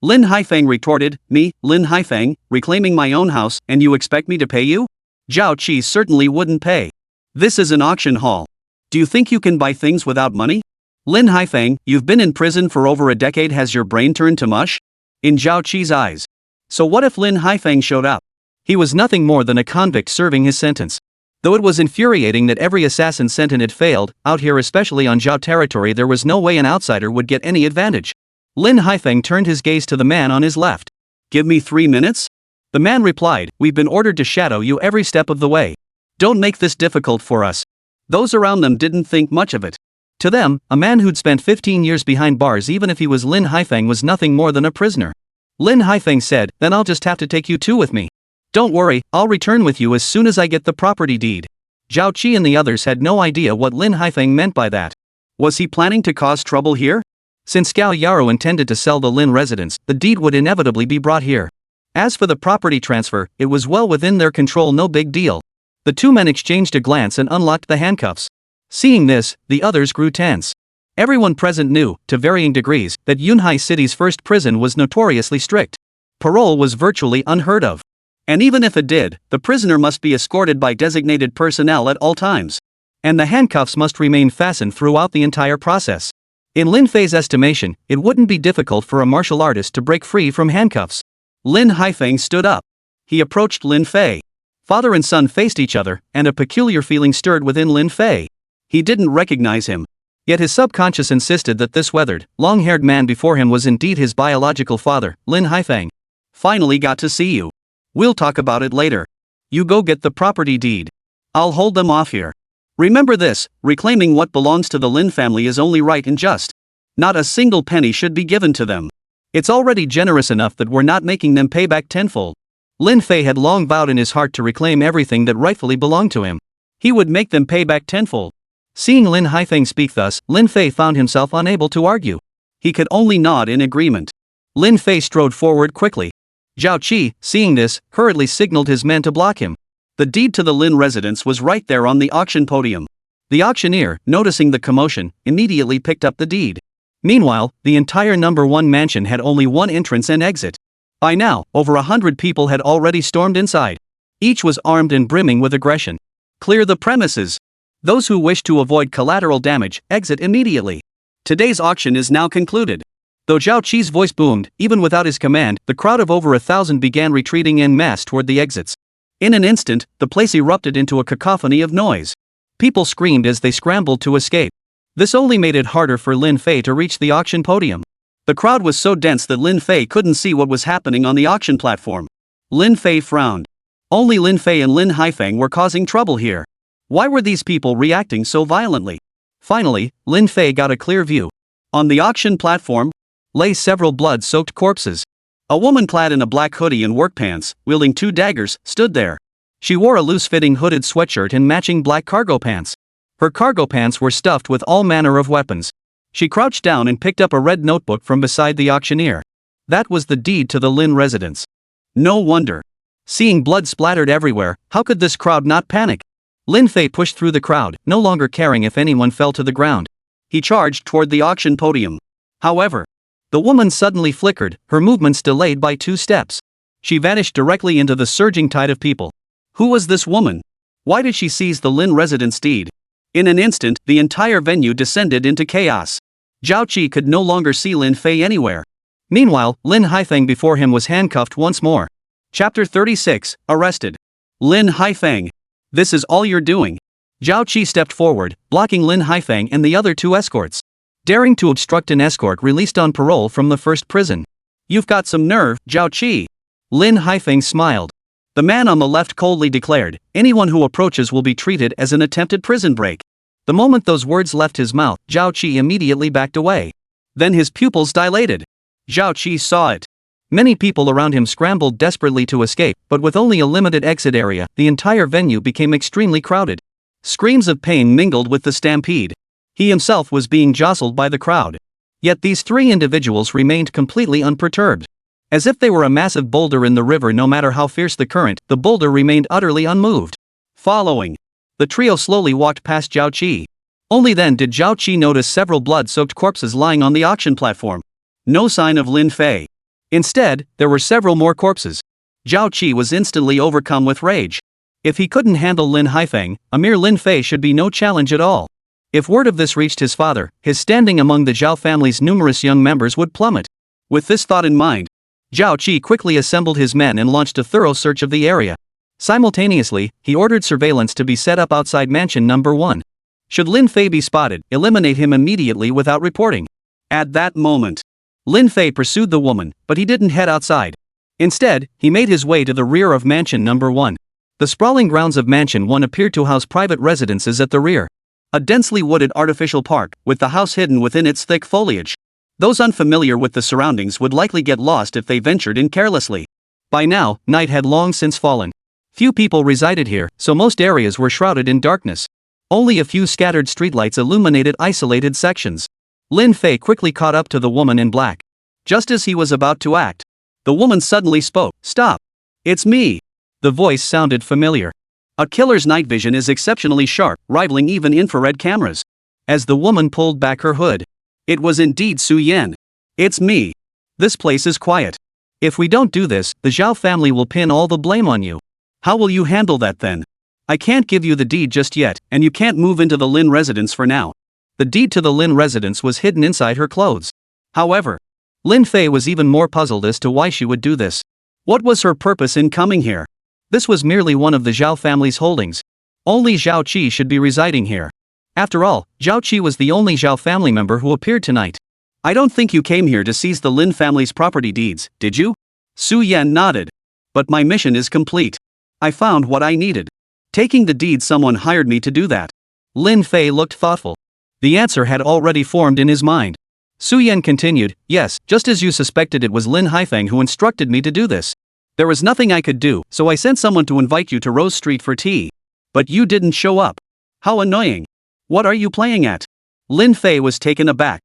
Lin Haifeng retorted, "Me, Lin Haifeng, reclaiming my own house, and you expect me to pay you? Zhao Qi certainly wouldn't pay. This is an auction hall. Do you think you can buy things without money? Lin Haifeng, you've been in prison for over a decade. Has your brain turned to mush?" In Zhao Qi's eyes. So what if Lin Haifeng showed up? He was nothing more than a convict serving his sentence. Though it was infuriating that every assassin sent in had failed, out here, especially on Zhao territory, there was no way an outsider would get any advantage. Lin Haifeng turned his gaze to the man on his left. "Give me 3 minutes?" The man replied, "We've been ordered to shadow you every step of the way. Don't make this difficult for us." Those around them didn't think much of it. To them, a man who'd spent 15 years behind bars, even if he was Lin Haifeng, was nothing more than a prisoner. Lin Haifeng said, "Then I'll just have to take you two with me. Don't worry, I'll return with you as soon as I get the property deed." Zhao Qi and the others had no idea what Lin Haifeng meant by that. Was he planning to cause trouble here? Since Gao Yaro intended to sell the Lin residence, the deed would inevitably be brought here. As for the property transfer, it was well within their control, no big deal. The two men exchanged a glance and unlocked the handcuffs. Seeing this, the others grew tense. Everyone present knew, to varying degrees, that Yunhai City's first prison was notoriously strict. Parole was virtually unheard of. And even if it did, the prisoner must be escorted by designated personnel at all times. And the handcuffs must remain fastened throughout the entire process. In Lin Fei's estimation, it wouldn't be difficult for a martial artist to break free from handcuffs. Lin Haifeng stood up. He approached Lin Fei. Father and son faced each other, and a peculiar feeling stirred within Lin Fei. He didn't recognize him. Yet his subconscious insisted that this weathered, long-haired man before him was indeed his biological father, Lin Haifeng. "Finally got to see you. We'll talk about it later. You go get the property deed. I'll hold them off here. Remember this, reclaiming what belongs to the Lin family is only right and just. Not a single penny should be given to them. It's already generous enough that we're not making them pay back tenfold." Lin Fei had long vowed in his heart to reclaim everything that rightfully belonged to him. He would make them pay back tenfold. Seeing Lin Haifeng speak thus, Lin Fei found himself unable to argue. He could only nod in agreement. Lin Fei strode forward quickly. Zhao Qi, seeing this, hurriedly signaled his men to block him. The deed to the Lin residence was right there on the auction podium. The auctioneer, noticing the commotion, immediately picked up the deed. Meanwhile, the entire number 1 mansion had only one entrance and exit. By now, over 100 people had already stormed inside. Each was armed and brimming with aggression. "Clear the premises! Those who wish to avoid collateral damage, exit immediately. Today's auction is now concluded. Though Zhao Qi's voice boomed, even without his command, the crowd of over 1,000 began retreating en masse toward the exits. In an instant, the place erupted into a cacophony of noise. People screamed as they scrambled to escape. This only made it harder for Lin Fei to reach the auction podium. The crowd was so dense that Lin Fei couldn't see what was happening on the auction platform. Lin Fei frowned. Only Lin Fei and Lin Haifeng were causing trouble here. Why were these people reacting so violently? Finally, Lin Fei got a clear view. On the auction platform lay several blood-soaked corpses. A woman clad in a black hoodie and work pants, wielding 2 daggers, stood there. She wore a loose-fitting hooded sweatshirt and matching black cargo pants. Her cargo pants were stuffed with all manner of weapons. She crouched down and picked up a red notebook from beside the auctioneer. That was the deed to the Lin residence. No wonder. Seeing blood splattered everywhere, how could this crowd not panic? Lin Fei pushed through the crowd, no longer caring if anyone fell to the ground. He charged toward the auction podium. However, the woman suddenly flickered, her movements delayed by 2 steps. She vanished directly into the surging tide of people. Who was this woman? Why did she seize the Lin residence deed? In an instant, the entire venue descended into chaos. Zhao Qi could no longer see Lin Fei anywhere. Meanwhile, Lin Haifeng before him was handcuffed once more. Chapter 36, Arrested. Lin Haifeng. This is all you're doing. Zhao Qi stepped forward, blocking Lin Haifeng and the other 2 escorts. Daring to obstruct an escort released on parole from the first prison. You've got some nerve, Zhao Qi. Lin Haifeng smiled. The man on the left coldly declared, anyone who approaches will be treated as an attempted prison break. The moment those words left his mouth, Zhao Qi immediately backed away. Then his pupils dilated. Zhao Qi saw it. Many people around him scrambled desperately to escape, but with only a limited exit area, the entire venue became extremely crowded. Screams of pain mingled with the stampede. He himself was being jostled by the crowd. Yet these 3 individuals remained completely unperturbed. As if they were a massive boulder in the river, no matter how fierce the current, the boulder remained utterly unmoved. Following, the trio slowly walked past Zhao Qi. Only then did Zhao Qi notice several blood-soaked corpses lying on the auction platform. No sign of Lin Fei. Instead, there were several more corpses. Zhao Qi was instantly overcome with rage. If he couldn't handle Lin Haifeng, a mere Lin Fei should be no challenge at all. If word of this reached his father, his standing among the Zhao family's numerous young members would plummet. With this thought in mind, Zhao Qi quickly assembled his men and launched a thorough search of the area. Simultaneously, he ordered surveillance to be set up outside mansion number 1. Should Lin Fei be spotted, eliminate him immediately without reporting. At that moment, Lin Fei pursued the woman, but he didn't head outside. Instead, he made his way to the rear of mansion number 1. The sprawling grounds of mansion 1 appeared to house private residences at the rear. A densely wooded artificial park, with the house hidden within its thick foliage. Those unfamiliar with the surroundings would likely get lost if they ventured in carelessly. By now, night had long since fallen. Few people resided here, so most areas were shrouded in darkness. Only a few scattered streetlights illuminated isolated sections. Lin Fei quickly caught up to the woman in black. Just as he was about to act, the woman suddenly spoke. Stop! It's me! The voice sounded familiar. A killer's night vision is exceptionally sharp, rivaling even infrared cameras. As the woman pulled back her hood, it was indeed Su Yan. It's me. This place is quiet. If we don't do this, the Zhao family will pin all the blame on you. How will you handle that then? I can't give you the deed just yet, and you can't move into the Lin residence for now. The deed to the Lin residence was hidden inside her clothes. However, Lin Fei was even more puzzled as to why she would do this. What was her purpose in coming here? This was merely one of the Zhao family's holdings. Only Zhao Qi should be residing here. After all, Zhao Qi was the only Zhao family member who appeared tonight. I don't think you came here to seize the Lin family's property deeds, did you? Su Yan nodded. But my mission is complete. I found what I needed. Taking the deed, someone hired me to do that. Lin Fei looked thoughtful. The answer had already formed in his mind. Su Yan continued, yes, just as you suspected, it was Lin Haifeng who instructed me to do this. There was nothing I could do, so I sent someone to invite you to Rose Street for tea. But you didn't show up. How annoying. What are you playing at? Lin Fei was taken aback.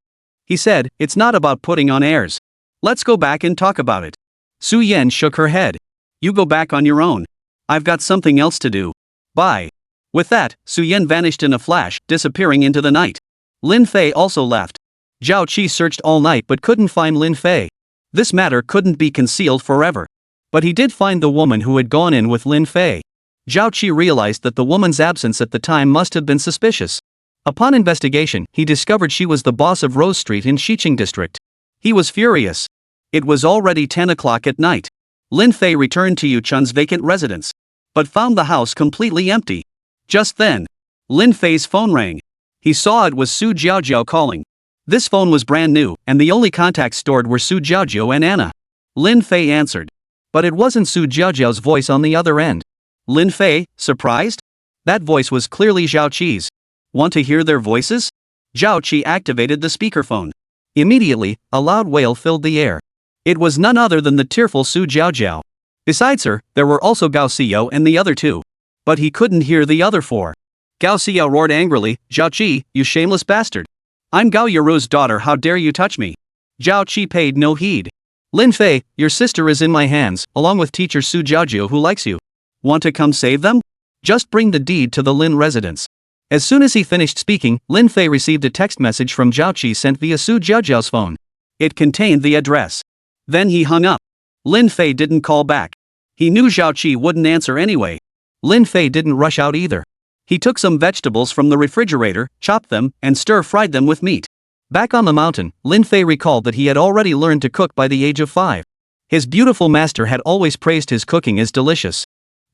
He said, it's not about putting on airs. Let's go back and talk about it. Su Yan shook her head. You go back on your own. I've got something else to do. Bye. With that, Su Yan vanished in a flash, disappearing into the night. Lin Fei also left. Zhao Qi searched all night but couldn't find Lin Fei. This matter couldn't be concealed forever. But he did find the woman who had gone in with Lin Fei. Zhao Qi realized that the woman's absence at the time must have been suspicious. Upon investigation, he discovered she was the boss of Rose Street in Xiqing District. He was furious. It was already 10 o'clock at night. Lin Fei returned to Yu Chun's vacant residence, but found the house completely empty. Just then, Lin Fei's phone rang. He saw it was Su Jiaojiao calling. This phone was brand new, and the only contacts stored were Su Jiaojiao and Anna. Lin Fei answered. But it wasn't Su Jiaojiao's voice on the other end. Lin Fei, surprised? That voice was clearly Zhao Qi's. Want to hear their voices? Zhao Qi activated the speakerphone. Immediately, a loud wail filled the air. It was none other than the tearful Su Jiaojiao. Besides her, there were also Gao Xiao and the other two. But he couldn't hear the other four. Gao Xiao roared angrily, Zhao Qi, you shameless bastard. I'm Gao Yaru's daughter, how dare you touch me? Zhao Qi paid no heed. Lin Fei, your sister is in my hands, along with teacher Su Jiaojiao who likes you. Want to come save them? Just bring the deed to the Lin residence. As soon as he finished speaking, Lin Fei received a text message from Zhao Qi sent via Su Jiaojiao's phone. It contained the address. Then he hung up. Lin Fei didn't call back. He knew Zhao Qi wouldn't answer anyway. Lin Fei didn't rush out either. He took some vegetables from the refrigerator, chopped them, and stir-fried them with meat. Back on the mountain, Lin Fei recalled that he had already learned to cook by the age of 5. His beautiful master had always praised his cooking as delicious.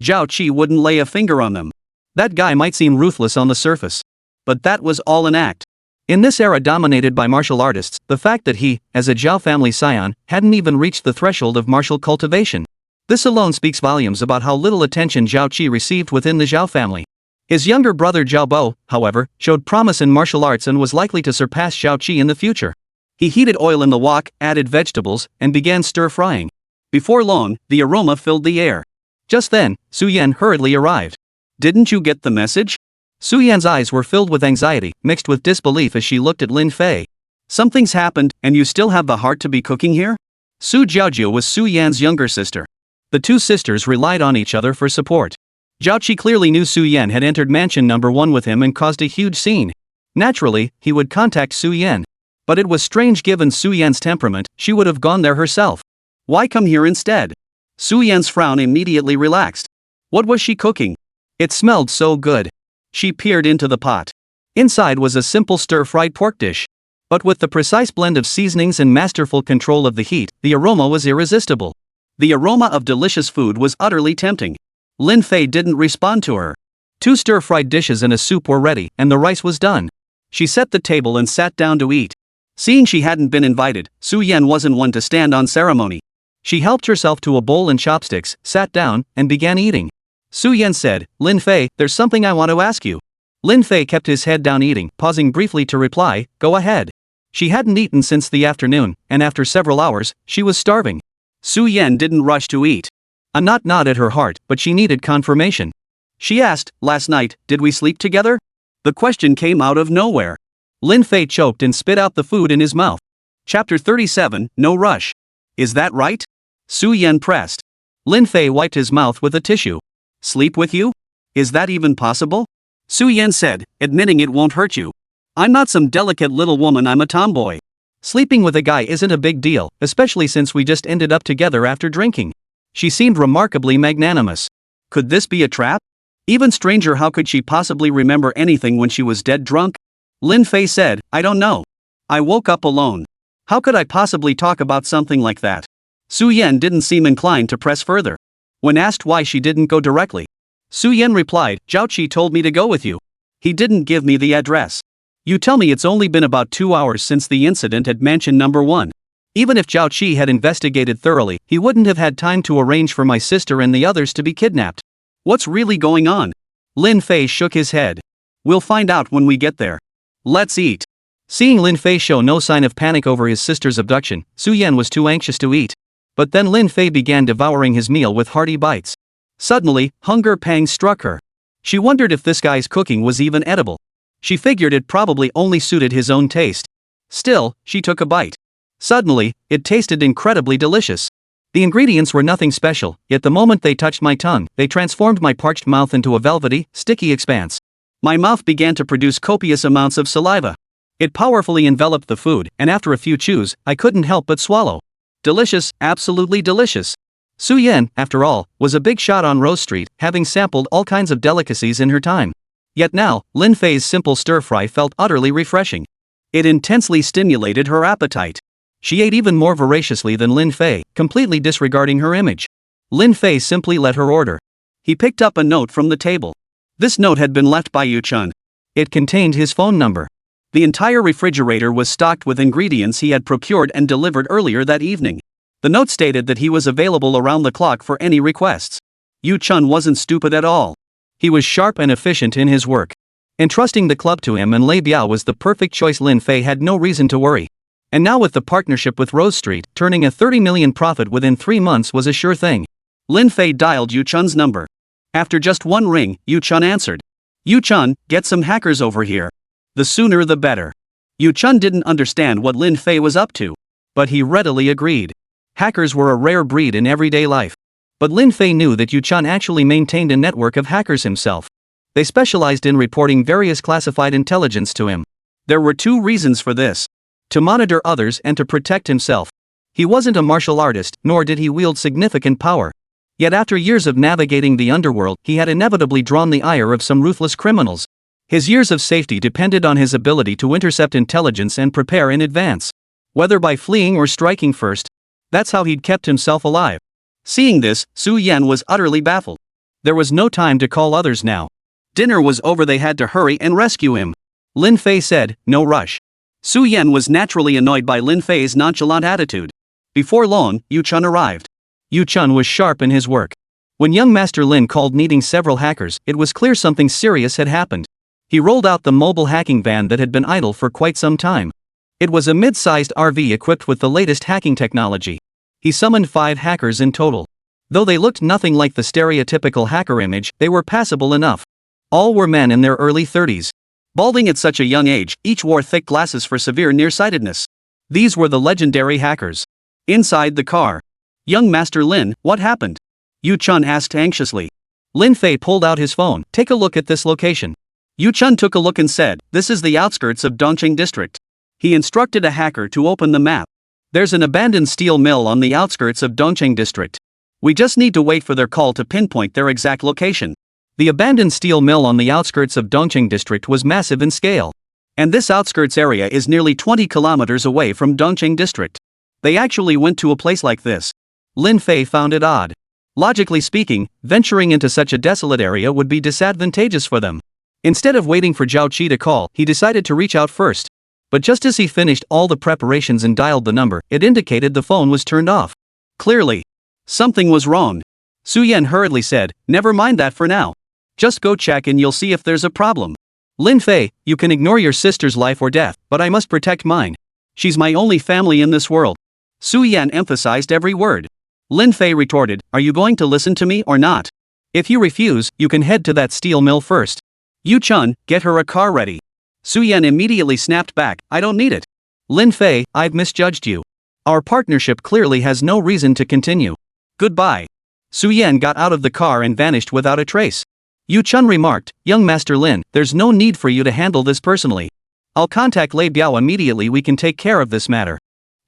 Zhao Qi wouldn't lay a finger on them. That guy might seem ruthless on the surface. But that was all an act. In this era dominated by martial artists, the fact that he, as a Zhao family scion, hadn't even reached the threshold of martial cultivation. This alone speaks volumes about how little attention Zhao Qi received within the Zhao family. His younger brother Zhao Bo, however, showed promise in martial arts and was likely to surpass Zhao Qi in the future. He heated oil in the wok, added vegetables, and began stir-frying. Before long, the aroma filled the air. Just then, Su Yan hurriedly arrived. Didn't you get the message? Su Yan's eyes were filled with anxiety, mixed with disbelief as she looked at Lin Fei. Something's happened, and you still have the heart to be cooking here? Su Jiaojiao was Su Yan's younger sister. The two sisters relied on each other for support. Zhao Qi clearly knew Su Yan had entered mansion number 1 with him and caused a huge scene. Naturally, he would contact Su Yan. But it was strange given Su Yan's temperament, she would have gone there herself. Why come here instead? Su Yan's frown immediately relaxed. What was she cooking? It smelled so good. She peered into the pot. Inside was a simple stir-fried pork dish. But with the precise blend of seasonings and masterful control of the heat, the aroma was irresistible. The aroma of delicious food was utterly tempting. Lin Fei didn't respond to her. 2 stir-fried dishes and a soup were ready, and the rice was done. She set the table and sat down to eat. Seeing she hadn't been invited, Su Yan wasn't one to stand on ceremony. She helped herself to a bowl and chopsticks, sat down, and began eating. Su Yan said, Lin Fei, there's something I want to ask you. Lin Fei kept his head down eating, pausing briefly to reply, go ahead. She hadn't eaten since the afternoon, and after several hours, she was starving. Su Yan didn't rush to eat. A knot gnawed at her heart, but she needed confirmation. She asked, last night, did we sleep together? The question came out of nowhere. Lin Fei choked and spit out the food in his mouth. Chapter 37, No Rush. Is that right? Su Yan pressed. Lin Fei wiped his mouth with a tissue. Sleep with you? Is that even possible? Su Yan said, admitting it won't hurt you. I'm not some delicate little woman, I'm a tomboy. Sleeping with a guy isn't a big deal, especially since we just ended up together after drinking. She seemed remarkably magnanimous. Could this be a trap? Even stranger, how could she possibly remember anything when she was dead drunk? Lin Fei said, I don't know. I woke up alone. How could I possibly talk about something like that? Su Yan didn't seem inclined to press further. When asked why she didn't go directly, Su Yan replied, Zhao Qi told me to go with you. He didn't give me the address. You tell me it's only been about 2 hours since the incident at mansion number 1. Even if Zhao Qi had investigated thoroughly, he wouldn't have had time to arrange for my sister and the others to be kidnapped. What's really going on? Lin Fei shook his head. We'll find out when we get there. Let's eat. Seeing Lin Fei show no sign of panic over his sister's abduction, Su Yan was too anxious to eat. But then Lin Fei began devouring his meal with hearty bites. Suddenly, hunger pangs struck her. She wondered if this guy's cooking was even edible. She figured it probably only suited his own taste. Still, she took a bite. Suddenly, it tasted incredibly delicious. The ingredients were nothing special, yet the moment they touched my tongue, they transformed my parched mouth into a velvety, sticky expanse. My mouth began to produce copious amounts of saliva. It powerfully enveloped the food, and after a few chews, I couldn't help but swallow. Delicious, absolutely delicious. Su Yan, after all, was a big shot on Rose Street, having sampled all kinds of delicacies in her time. Yet now, Lin Fei's simple stir-fry felt utterly refreshing. It intensely stimulated her appetite. She ate even more voraciously than Lin Fei, completely disregarding her image. Lin Fei simply let her order. He picked up a note from the table. This note had been left by Yu Chun. It contained his phone number. The entire refrigerator was stocked with ingredients he had procured and delivered earlier that evening. The note stated that he was available around the clock for any requests. Yu Chun wasn't stupid at all. He was sharp and efficient in his work. Entrusting the club to him and Lei Biao was the perfect choice. Lin Fei had no reason to worry. And now with the partnership with Rose Street, turning a 30 million profit within 3 months was a sure thing. Lin Fei dialed Yu Chun's number. After just one ring, Yu Chun answered. Yu Chun, get some hackers over here. The sooner the better. Yu Chun didn't understand what Lin Fei was up to. But he readily agreed. Hackers were a rare breed in everyday life. But Lin Fei knew that Yu Chun actually maintained a network of hackers himself. They specialized in reporting various classified intelligence to him. There were 2 reasons for this. To monitor others and to protect himself. He wasn't a martial artist, nor did he wield significant power. Yet after years of navigating the underworld, he had inevitably drawn the ire of some ruthless criminals. His years of safety depended on his ability to intercept intelligence and prepare in advance. Whether by fleeing or striking first. That's how he'd kept himself alive. Seeing this, Su Yan was utterly baffled. There was no time to call others now. Dinner was over, they had to hurry and rescue him. Lin Fei said, no rush. Su Yan was naturally annoyed by Lin Fei's nonchalant attitude. Before long, Yu Chun arrived. Yu Chun was sharp in his work. When young Master Lin called needing several hackers, it was clear something serious had happened. He rolled out the mobile hacking van that had been idle for quite some time. It was a mid-sized RV equipped with the latest hacking technology. He summoned 5 hackers in total. Though they looked nothing like the stereotypical hacker image, they were passable enough. All were men in their early 30s. Balding at such a young age, each wore thick glasses for severe nearsightedness. These were the legendary hackers. Inside the car. Young Master Lin, what happened? Yu Chun asked anxiously. Lin Fei pulled out his phone. Take a look at this location. Yu Chun took a look and said, this is the outskirts of Dongqing district. He instructed a hacker to open the map. There's an abandoned steel mill on the outskirts of Dongqing district. We just need to wait for their call to pinpoint their exact location. The abandoned steel mill on the outskirts of Dongqing district was massive in scale. And this outskirts area is nearly 20 kilometers away from Dongqing district. They actually went to a place like this. Lin Fei found it odd. Logically speaking, venturing into such a desolate area would be disadvantageous for them. Instead of waiting for Zhao Qi to call, he decided to reach out first. But just as he finished all the preparations and dialed the number, it indicated the phone was turned off. Clearly, something was wrong. Su Yan hurriedly said, never mind that for now. Just go check and you'll see if there's a problem. Lin Fei, you can ignore your sister's life or death, but I must protect mine. She's my only family in this world. Su Yan emphasized every word. Lin Fei retorted, are you going to listen to me or not? If you refuse, you can head to that steel mill first. Yu Chun, get her a car ready. Su Yan immediately snapped back, I don't need it. Lin Fei, I've misjudged you. Our partnership clearly has no reason to continue. Goodbye. Su Yan got out of the car and vanished without a trace. Yu Chun remarked, young Master Lin, there's no need for you to handle this personally. I'll contact Lei Biao immediately, we can take care of this matter.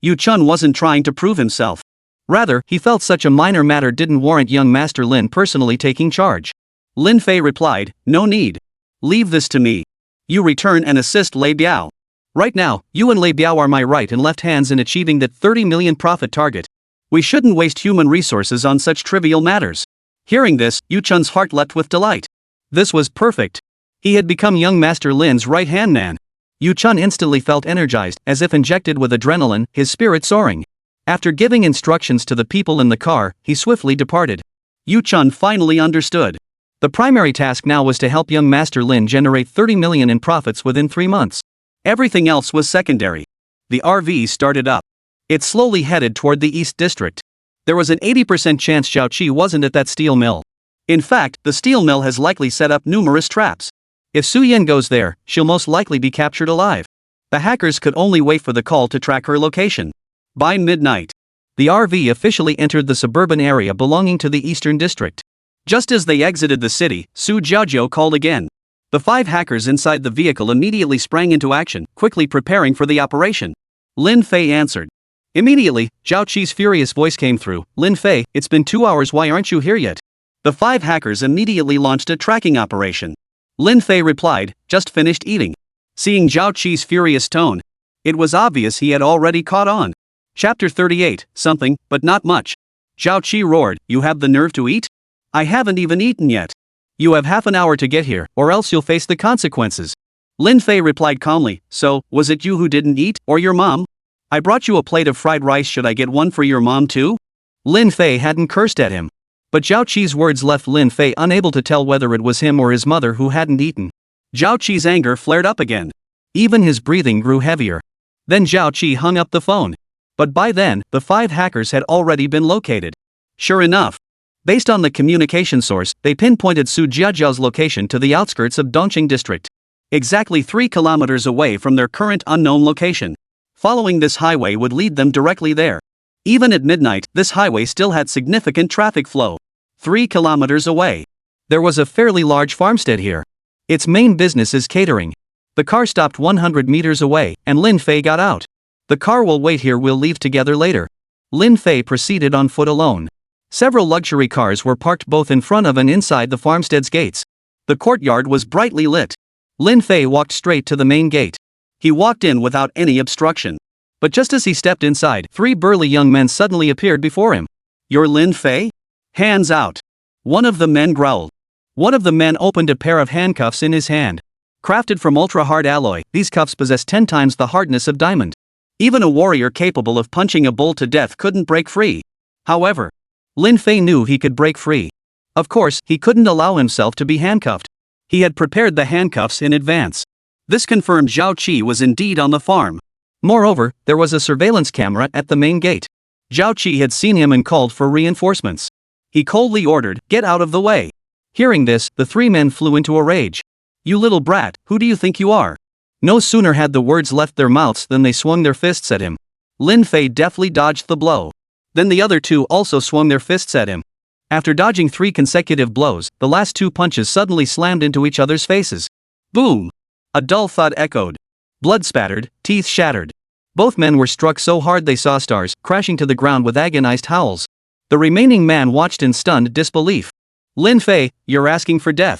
Yu Chun wasn't trying to prove himself. Rather, he felt such a minor matter didn't warrant young Master Lin personally taking charge. Lin Fei replied, no need. Leave this to me. You return and assist Lei Biao. Right now, you and Lei Biao are my right and left hands in achieving that 30 million profit target. We shouldn't waste human resources on such trivial matters. Hearing this, Yu Chun's heart leapt with delight. This was perfect. He had become young Master Lin's right-hand man. Yu Chun instantly felt energized, as if injected with adrenaline, his spirit soaring. After giving instructions to the people in the car, he swiftly departed. Yu Chun finally understood. The primary task now was to help young Master Lin generate 30 million in profits within 3 months. Everything else was secondary. The RV started up. It slowly headed toward the East District. There was an 80% chance Zhao Qi wasn't at that steel mill. In fact, the steel mill has likely set up numerous traps. If Su Yan goes there, she'll most likely be captured alive. The hackers could only wait for the call to track her location. By midnight, the RV officially entered the suburban area belonging to the Eastern District. Just as they exited the city, Su Jiaojiu called again. The 5 hackers inside the vehicle immediately sprang into action, quickly preparing for the operation. Lin Fei answered. Immediately, Zhao Qi's furious voice came through. Lin Fei, it's been 2 hours, why aren't you here yet? The 5 hackers immediately launched a tracking operation. Lin Fei replied, just finished eating. Seeing Zhao Qi's furious tone, it was obvious he had already caught on. Chapter 38, something, but not much. Zhao Qi roared, you have the nerve to eat? I haven't even eaten yet. You have half an hour to get here, or else you'll face the consequences. Lin Fei replied calmly, so, was it you who didn't eat, or your mom? I brought you a plate of fried rice, should I get one for your mom too? Lin Fei hadn't cursed at him. But Zhao Qi's words left Lin Fei unable to tell whether it was him or his mother who hadn't eaten. Zhao Qi's anger flared up again. Even his breathing grew heavier. Then Zhao Qi hung up the phone. But by then, the 5 hackers had already been located. Sure enough, based on the communication source, they pinpointed Su Jiajiao's location to the outskirts of Dongqing district. Exactly 3 kilometers away from their current unknown location. Following this highway would lead them directly there. Even at midnight, this highway still had significant traffic flow. 3 kilometers away, there was a fairly large farmstead here. Its main business is catering. The car stopped 100 meters away, and Lin Fei got out. The car will wait here, we'll leave together later. Lin Fei proceeded on foot alone. Several luxury cars were parked both in front of and inside the farmstead's gates. The courtyard was brightly lit. Lin Fei walked straight to the main gate. He walked in without any obstruction. But just as he stepped inside, 3 burly young men suddenly appeared before him. You're Lin Fei? Hands out. One of the men growled. One of the men opened a pair of handcuffs in his hand. Crafted from ultra-hard alloy, these cuffs possess 10 times the hardness of diamond. Even a warrior capable of punching a bull to death couldn't break free. However, Lin Fei knew he could break free. Of course, he couldn't allow himself to be handcuffed. He had prepared the handcuffs in advance. This confirmed Zhao Qi was indeed on the farm. Moreover, there was a surveillance camera at the main gate. Zhao Qi had seen him and called for reinforcements. He coldly ordered, get out of the way. Hearing this, the 3 men flew into a rage. You little brat, who do you think you are? No sooner had the words left their mouths than they swung their fists at him. Lin Fei deftly dodged the blow. Then the other 2 also swung their fists at him. After dodging 3 consecutive blows, the last 2 punches suddenly slammed into each other's faces. Boom! A dull thud echoed. Blood spattered, teeth shattered. Both men were struck so hard they saw stars, crashing to the ground with agonized howls. The remaining man watched in stunned disbelief. Lin Fei, you're asking for death.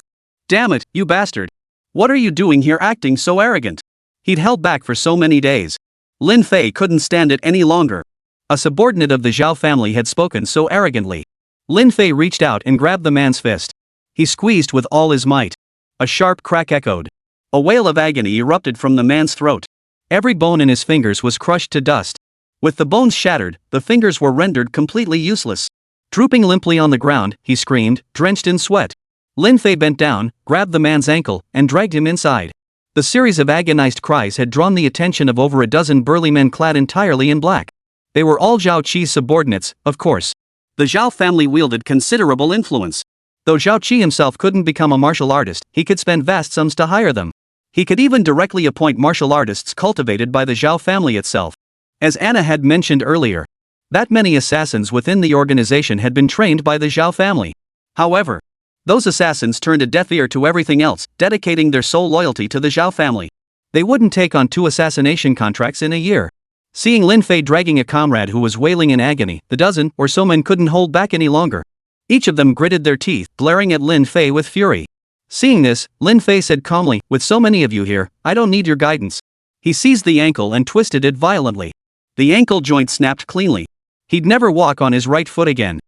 Damn it, you bastard. What are you doing here acting so arrogant? He'd held back for so many days. Lin Fei couldn't stand it any longer. A subordinate of the Zhao family had spoken so arrogantly. Lin Fei reached out and grabbed the man's fist. He squeezed with all his might. A sharp crack echoed. A wail of agony erupted from the man's throat. Every bone in his fingers was crushed to dust. With the bones shattered, the fingers were rendered completely useless. Drooping limply on the ground, he screamed, drenched in sweat. Lin Fei bent down, grabbed the man's ankle, and dragged him inside. The series of agonized cries had drawn the attention of over a dozen burly men clad entirely in black. They were all Zhao Qi's subordinates, of course. The Zhao family wielded considerable influence. Though Zhao Qi himself couldn't become a martial artist, he could spend vast sums to hire them. He could even directly appoint martial artists cultivated by the Zhao family itself. As Anna had mentioned earlier, that many assassins within the organization had been trained by the Zhao family. However, those assassins turned a deaf ear to everything else, dedicating their sole loyalty to the Zhao family. They wouldn't take on 2 assassination contracts in a year. Seeing Lin Fei dragging a comrade who was wailing in agony, the dozen or so men couldn't hold back any longer. Each of them gritted their teeth, glaring at Lin Fei with fury. Seeing this, Lin Fei said calmly, with so many of you here, I don't need your guidance. He seized the ankle and twisted it violently. The ankle joint snapped cleanly. He'd never walk on his right foot again.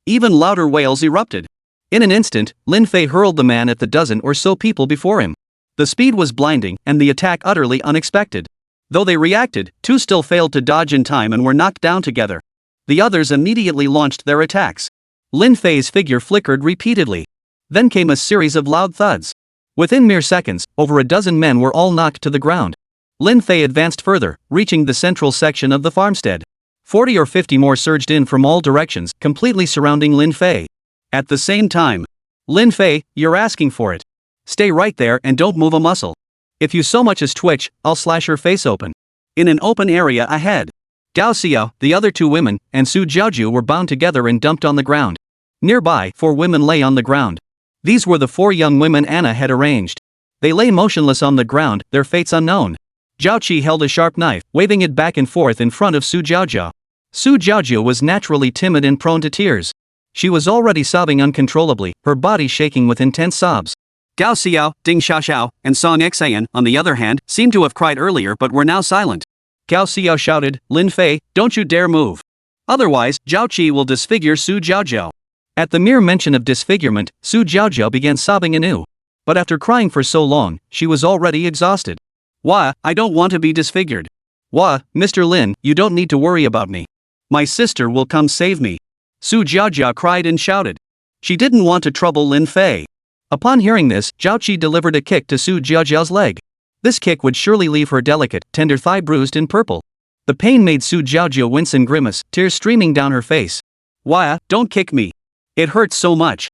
Even louder wails erupted. In an instant, Lin Fei hurled the man at the dozen or so people before him. The speed was blinding, and the attack utterly unexpected. Though they reacted, 2 still failed to dodge in time and were knocked down together. The others immediately launched their attacks. Lin Fei's figure flickered repeatedly. Then came a series of loud thuds. Within mere seconds, over a dozen men were all knocked to the ground. Lin Fei advanced further, reaching the central section of the farmstead. 40 or 50 more surged in from all directions, completely surrounding Lin Fei. At the same time, Lin Fei, you're asking for it. Stay right there and don't move a muscle. If you so much as twitch, I'll slash your face open. In an open area ahead, Gao Xiao, the other 2 women, and Su Jiaoju were bound together and dumped on the ground. Nearby, 4 women lay on the ground. These were the 4 young women Anna had arranged. They lay motionless on the ground, their fates unknown. Zhao Qi held a sharp knife, waving it back and forth in front of Su Jiaojia. Su Jiaojia was naturally timid and prone to tears. She was already sobbing uncontrollably, her body shaking with intense sobs. Gao Xiao, Ding Xiaoxiao, and Song Xian, on the other hand, seemed to have cried earlier but were now silent. Gao Xiao shouted, "Lin Fei, don't you dare move. Otherwise, Zhao Qi will disfigure Su Jiaojiao." At the mere mention of disfigurement, Su Jiaojiao began sobbing anew. But after crying for so long, she was already exhausted. Wah, I don't want to be disfigured. Wah, Mr. Lin, you don't need to worry about me. My sister will come save me. Su Jiaojia cried and shouted. She didn't want to trouble Lin Fei. Upon hearing this, Zhao Qi delivered a kick to Su Jiaojiao's leg. This kick would surely leave her delicate, tender thigh bruised and purple. The pain made Su Jiaojia wince and grimace, tears streaming down her face. Wah, don't kick me. It hurts so much.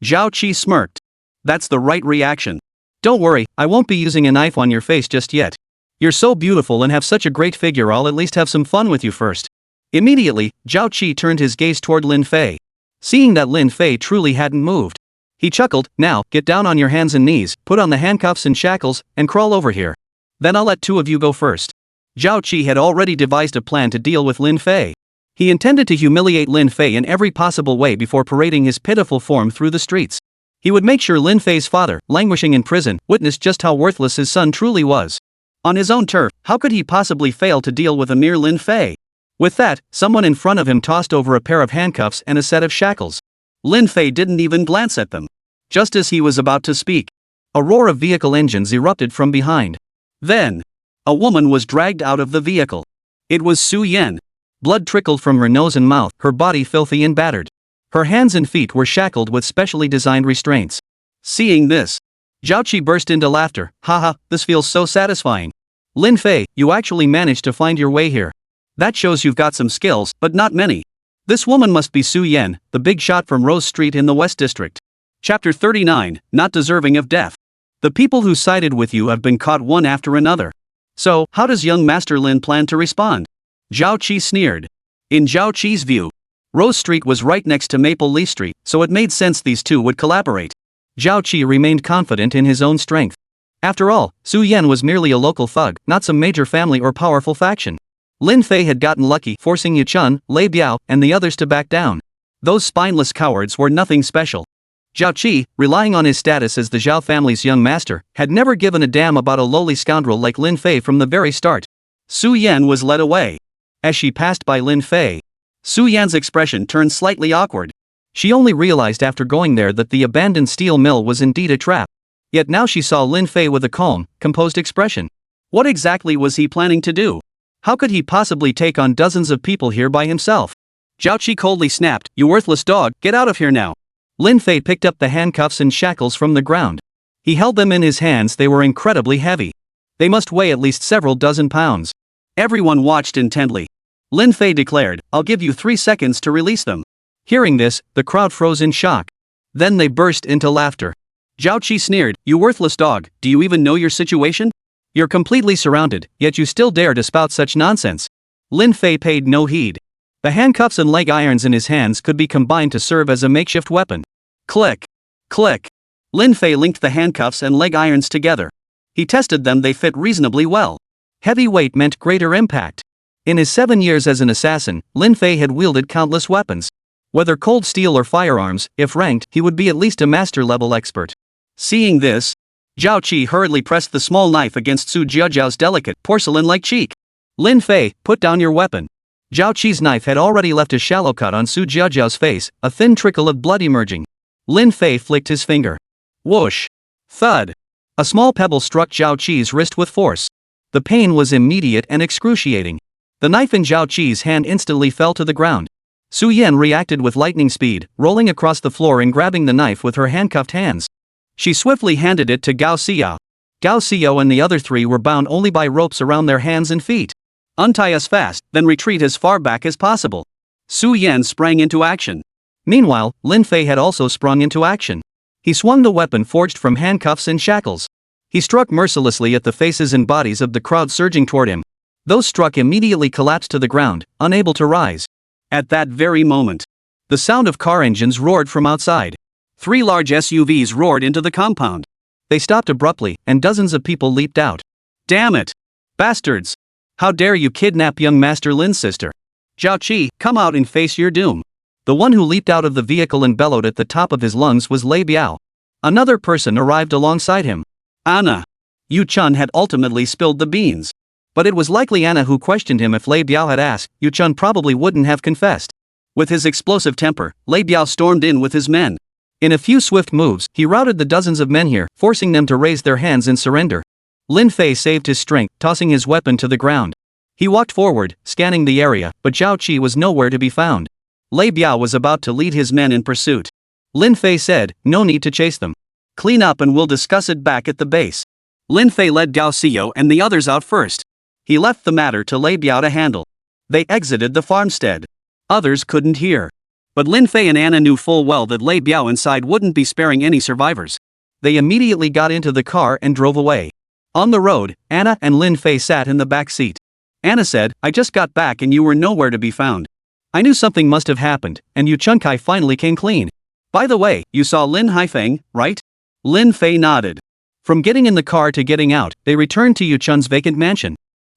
Zhao Qi smirked. That's the right reaction. Don't worry, I won't be using a knife on your face just yet. You're so beautiful and have such a great figure, I'll at least have some fun with you first. Immediately, Zhao Qi turned his gaze toward Lin Fei. Seeing that Lin Fei truly hadn't moved, he chuckled, "Now, get down on your hands and knees, put on the handcuffs and shackles, and crawl over here. Then I'll let two of you go first." Zhao Qi had already devised a plan to deal with Lin Fei. He intended to humiliate Lin Fei in every possible way before parading his pitiful form through the streets. He would make sure Lin Fei's father, languishing in prison, witnessed just how worthless his son truly was. On his own turf, how could he possibly fail to deal with a mere Lin Fei? With that, someone in front of him tossed over a pair of handcuffs and a set of shackles. Lin Fei didn't even glance at them. Just as he was about to speak, a roar of vehicle engines erupted from behind. Then, a woman was dragged out of the vehicle. It was Su Yan. Blood trickled from her nose and mouth, her body filthy and battered. Her hands and feet were shackled with specially designed restraints. Seeing this, Zhao Qi burst into laughter. "Haha, this feels so satisfying. Lin Fei, you actually managed to find your way here. That shows you've got some skills, but not many. This woman must be Su Yan, the big shot from Rose Street in the West District." Chapter 39, Not Deserving of Death. The people who sided with you have been caught one after another. So, how does young Master Lin plan to respond? Zhao Qi sneered. In Zhao Qi's view, Rose Street was right next to Maple Leaf Street, so it made sense these two would collaborate. Zhao Qi remained confident in his own strength. After all, Su Yan was merely a local thug, not some major family or powerful faction. Lin Fei had gotten lucky, forcing Yu Chun, Lei Biao, and the others to back down. Those spineless cowards were nothing special. Zhao Qi, relying on his status as the Zhao family's young master, had never given a damn about a lowly scoundrel like Lin Fei from the very start. Su Yan was led away. As she passed by Lin Fei, Su Yan's expression turned slightly awkward. She only realized after going there that the abandoned steel mill was indeed a trap. Yet now she saw Lin Fei with a calm, composed expression. What exactly was he planning to do? How could he possibly take on dozens of people here by himself? Zhao Qi coldly snapped, "You worthless dog, get out of here now." Lin Fei picked up the handcuffs and shackles from the ground. He held them in his hands. They were incredibly heavy. They must weigh at least several dozen pounds. Everyone watched intently. Lin Fei declared, "I'll give you 3 seconds to release them." Hearing this, the crowd froze in shock. Then they burst into laughter. Zhao Qi sneered, "You worthless dog, do you even know your situation? You're completely surrounded, yet you still dare to spout such nonsense." Lin Fei paid no heed. The handcuffs and leg irons in his hands could be combined to serve as a makeshift weapon. Click. Click. Lin Fei linked the handcuffs and leg irons together. He tested them, they fit reasonably well. Heavy weight meant greater impact. In his 7 years as an assassin, Lin Fei had wielded countless weapons. Whether cold steel or firearms, if ranked, he would be at least a master-level expert. Seeing this, Zhao Qi hurriedly pressed the small knife against Su Jiaojiao's delicate, porcelain-like cheek. "Lin Fei, put down your weapon." Zhao Qi's knife had already left a shallow cut on Su Jiaojiao's face, a thin trickle of blood emerging. Lin Fei flicked his finger. Whoosh! Thud! A small pebble struck Zhao Qi's wrist with force. The pain was immediate and excruciating. The knife in Zhao Qi's hand instantly fell to the ground. Su Yan reacted with lightning speed, rolling across the floor and grabbing the knife with her handcuffed hands. She swiftly handed it to Gao Xiao. Gao Xiao and the other three were bound only by ropes around their hands and feet. "Untie us fast, then retreat as far back as possible." Su Yan sprang into action. Meanwhile, Lin Fei had also sprung into action. He swung the weapon forged from handcuffs and shackles. He struck mercilessly at the faces and bodies of the crowd surging toward him. Those struck immediately collapsed to the ground, unable to rise. At that very moment, the sound of car engines roared from outside. 3 large SUVs roared into the compound. They stopped abruptly, and dozens of people leaped out. "Damn it! Bastards! How dare you kidnap young Master Lin's sister?" Zhao Qi, come out and face your doom. The one who leaped out of the vehicle and bellowed at the top of his lungs was Lei Biao. Another person arrived alongside him. Anna. Yu Chun had ultimately spilled the beans. But it was likely Anna who questioned him. If Lei Biao had asked, Yu Chun probably wouldn't have confessed. With his explosive temper, Lei Biao stormed in with his men. In a few swift moves, he routed the dozens of men here, forcing them to raise their hands in surrender. Lin Fei saved his strength, tossing his weapon to the ground. He walked forward, scanning the area, but Zhao Qi was nowhere to be found. Lei Biao was about to lead his men in pursuit. Lin Fei said, no need to chase them. Clean up and we'll discuss it back at the base. Lin Fei led Gao Xiao and the others out first. He left the matter to Lei Biao to handle. They exited the farmstead. Others couldn't hear. But Lin Fei and Anna knew full well that Lei Biao inside wouldn't be sparing any survivors. They immediately got into the car and drove away. On the road, Anna and Lin Fei sat in the back seat. Anna said, I just got back and you were nowhere to be found. I knew something must have happened, and Yu Chunkai finally came clean. By the way, you saw Lin Haifeng, right? Lin Fei nodded. From getting in the car to getting out, they returned to Yu Chun's vacant mansion.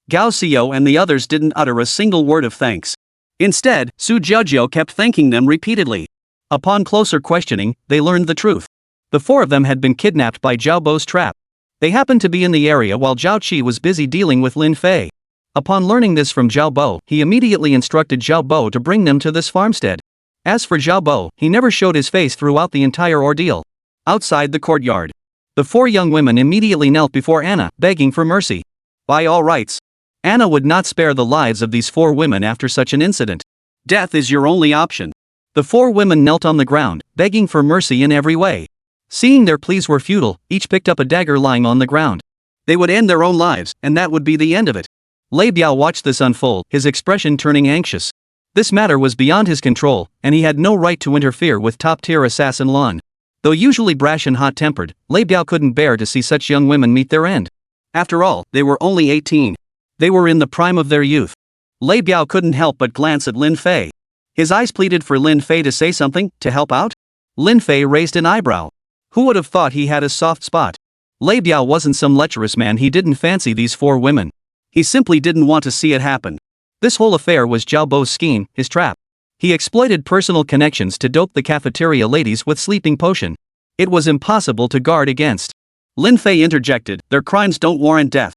Gao Xiao and the others didn't utter a single word of thanks. Instead, Su Jiajiao kept thanking them repeatedly. Upon closer questioning, they learned the truth. The four of them had been kidnapped by Zhao Bo's trap. They happened to be in the area while Zhao Qi was busy dealing with Lin Fei. Upon learning this from Zhao Bo, he immediately instructed Zhao Bo to bring them to this farmstead. As for Zhao Bo, he never showed his face throughout the entire ordeal. Outside the courtyard, the four young women immediately knelt before Anna, begging for mercy. By all rights, Anna would not spare the lives of these four women after such an incident. Death is your only option. The four women knelt on the ground, begging for mercy in every way. Seeing their pleas were futile, each picked up a dagger lying on the ground. They would end their own lives, and that would be the end of it. Lei Biao watched this unfold, his expression turning anxious. This matter was beyond his control, and he had no right to interfere with top-tier assassin Lin. Though usually brash and hot-tempered, Lei Biao couldn't bear to see such young women meet their end. After all, they were only 18. They were in the prime of their youth. Lei Biao couldn't help but glance at Lin Fei. His eyes pleaded for Lin Fei to say something, to help out. Lin Fei raised an eyebrow. Who would have thought he had a soft spot? Lei Biao wasn't some lecherous man. He didn't fancy these four women. He simply didn't want to see it happen. This whole affair was Zhao Bo's scheme, his trap. He exploited personal connections to dope the cafeteria ladies with sleeping potion. It was impossible to guard against. Lin Fei interjected, their crimes don't warrant death.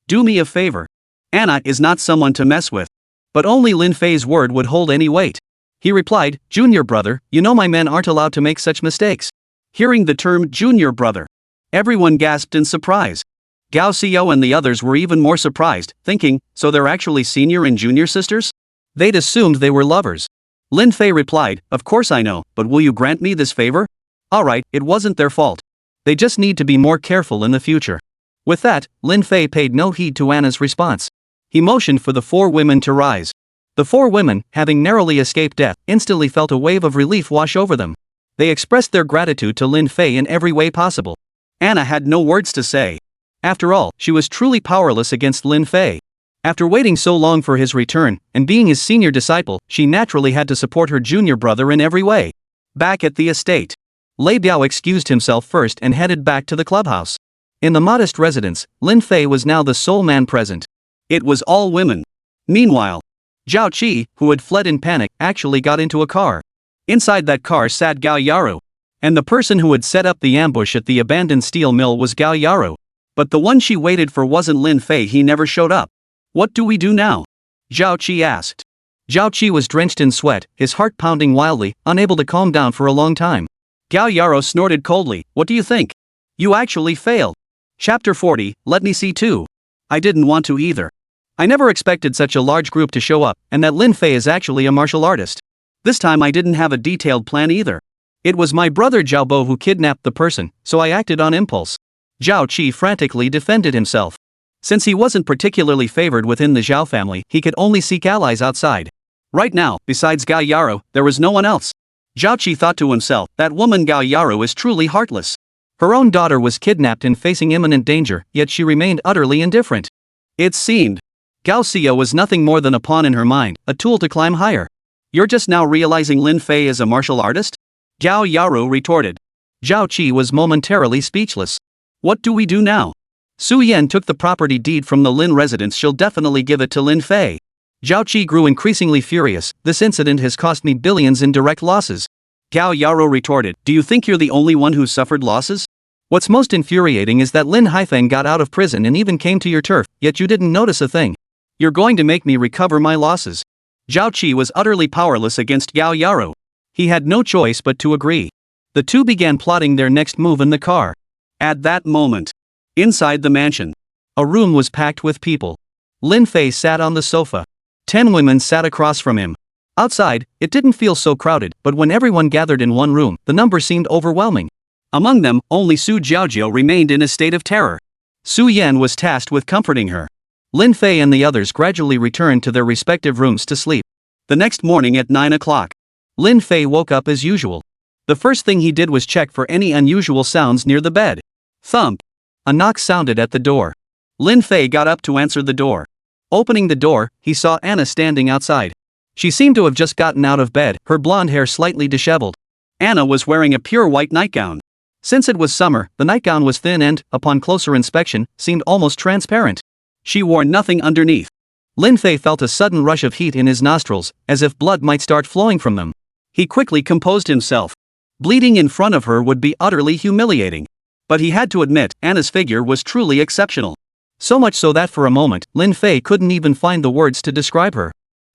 Do me a favor. Anna is not someone to mess with. But only Lin Fei's word would hold any weight. He replied, Junior brother, you know my men aren't allowed to make such mistakes. Hearing the term junior brother, everyone gasped in surprise. Gao Xiao and the others were even more surprised, thinking, so they're actually senior and junior sisters? They'd assumed they were lovers. Lin Fei replied, of course I know, but will you grant me this favor? Alright, it wasn't their fault. They just need to be more careful in the future. With that, Lin Fei paid no heed to Anna's response. He motioned for the four women to rise. The four women, having narrowly escaped death, instantly felt a wave of relief wash over them. They expressed their gratitude to Lin Fei in every way possible. Anna had no words to say. After all, she was truly powerless against Lin Fei. After waiting so long for his return, and being his senior disciple, she naturally had to support her junior brother in every way. Back at the estate, Lei Biao excused himself first and headed back to the clubhouse. In the modest residence, Lin Fei was now the sole man present. It was all women. Meanwhile, Zhao Qi, who had fled in panic, actually got into a car. Inside that car sat Gao Yaru. And the person who had set up the ambush at the abandoned steel mill was Gao Yaru. But the one she waited for wasn't Lin Fei. He never showed up. What do we do now? Zhao Qi asked. Zhao Qi was drenched in sweat, his heart pounding wildly, unable to calm down for a long time. Gao Yaru snorted coldly, what do you think? You actually failed. Chapter 40, let me see too. I didn't want to either. I never expected such a large group to show up, and that Lin Fei is actually a martial artist. This time I didn't have a detailed plan either. It was my brother Zhao Bo who kidnapped the person, so I acted on impulse. Zhao Qi frantically defended himself. Since he wasn't particularly favored within the Zhao family, he could only seek allies outside. Right now, besides Gao Yaru, there was no one else. Zhao Qi thought to himself, that woman Gao Yaru is truly heartless. Her own daughter was kidnapped and facing imminent danger, yet she remained utterly indifferent. It seemed Gao Xiao was nothing more than a pawn in her mind, a tool to climb higher. You're just now realizing Lin Fei is a martial artist? Gao Yaru retorted. Zhao Qi was momentarily speechless. What do we do now? Su Yan took the property deed from the Lin residence. She'll definitely give it to Lin Fei. Zhao Qi grew increasingly furious. This incident has cost me billions in direct losses. Gao Yaro retorted, do you think you're the only one who suffered losses? What's most infuriating is that Lin Haifeng got out of prison and even came to your turf, yet you didn't notice a thing. You're going to make me recover my losses. Zhao Qi was utterly powerless against Gao Yaro. He had no choice but to agree. The two began plotting their next move in the car. At that moment, inside the mansion, a room was packed with people. Lin Fei sat on the sofa. 10 women sat across from him. Outside, it didn't feel so crowded, but when everyone gathered in one room, the number seemed overwhelming. Among them, only Su Jiaojiao remained in a state of terror. Su Yan was tasked with comforting her. Lin Fei and the others gradually returned to their respective rooms to sleep. The next morning at 9 o'clock, Lin Fei woke up as usual. The first thing he did was check for any unusual sounds near the bed. Thump. A knock sounded at the door. Lin Fei got up to answer the door. Opening the door, he saw Anna standing outside. She seemed to have just gotten out of bed, her blonde hair slightly disheveled. Anna was wearing a pure white nightgown. Since it was summer, the nightgown was thin and, upon closer inspection, seemed almost transparent. She wore nothing underneath. Lin Fei felt a sudden rush of heat in his nostrils, as if blood might start flowing from them. He quickly composed himself. Bleeding in front of her would be utterly humiliating. But he had to admit, Anna's figure was truly exceptional. So much so that for a moment, Lin Fei couldn't even find the words to describe her.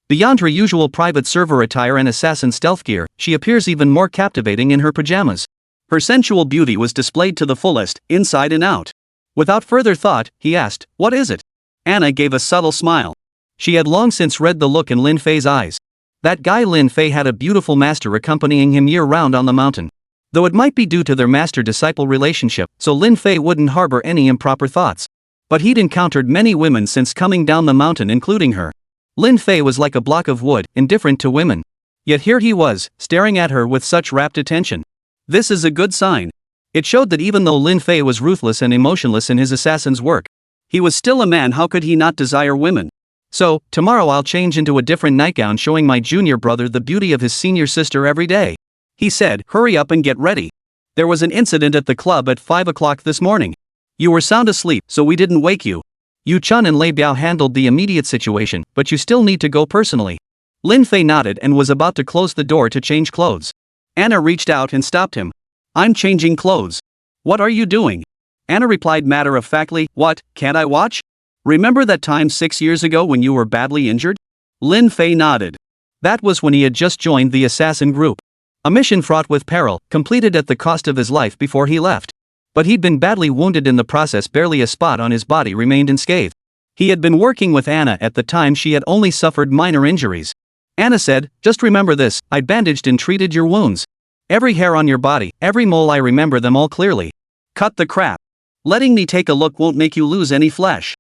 Beyond her usual private server attire and assassin stealth gear, she appears even more captivating in her pajamas. Her sensual beauty was displayed to the fullest, inside and out. Without further thought, he asked, "What is it?" Anna gave a subtle smile. She had long since read the look in Lin Fei's eyes. That guy Lin Fei had a beautiful master accompanying him year-round on the mountain. Though it might be due to their master-disciple relationship, so Lin Fei wouldn't harbor any improper thoughts. But he'd encountered many women since coming down the mountain, including her. Lin Fei was like a block of wood, indifferent to women. Yet here he was, staring at her with such rapt attention. This is a good sign. It showed that even though Lin Fei was ruthless and emotionless in his assassin's work, he was still a man. How could he not desire women? So, tomorrow I'll change into a different nightgown showing my junior brother the beauty of his senior sister every day. He said, hurry up and get ready. There was an incident at the club at 5 o'clock this morning. You were sound asleep, so we didn't wake you. Yu Chun and Lei Biao handled the immediate situation, but you still need to go personally. Lin Fei nodded and was about to close the door to change clothes. Anna reached out and stopped him. I'm changing clothes. What are you doing? Anna replied matter-of-factly, what, can't I watch? Remember that time 6 years ago when you were badly injured? Lin Fei nodded. That was when he had just joined the assassin group. A mission fraught with peril, completed at the cost of his life before he left. But he'd been badly wounded in the process. Barely a spot on his body remained unscathed. He had been working with Anna at the time. She had only suffered minor injuries. Anna said, just remember this, I bandaged and treated your wounds. Every hair on your body, every mole, I remember them all clearly. Cut the crap. Letting me take a look won't make you lose any flesh.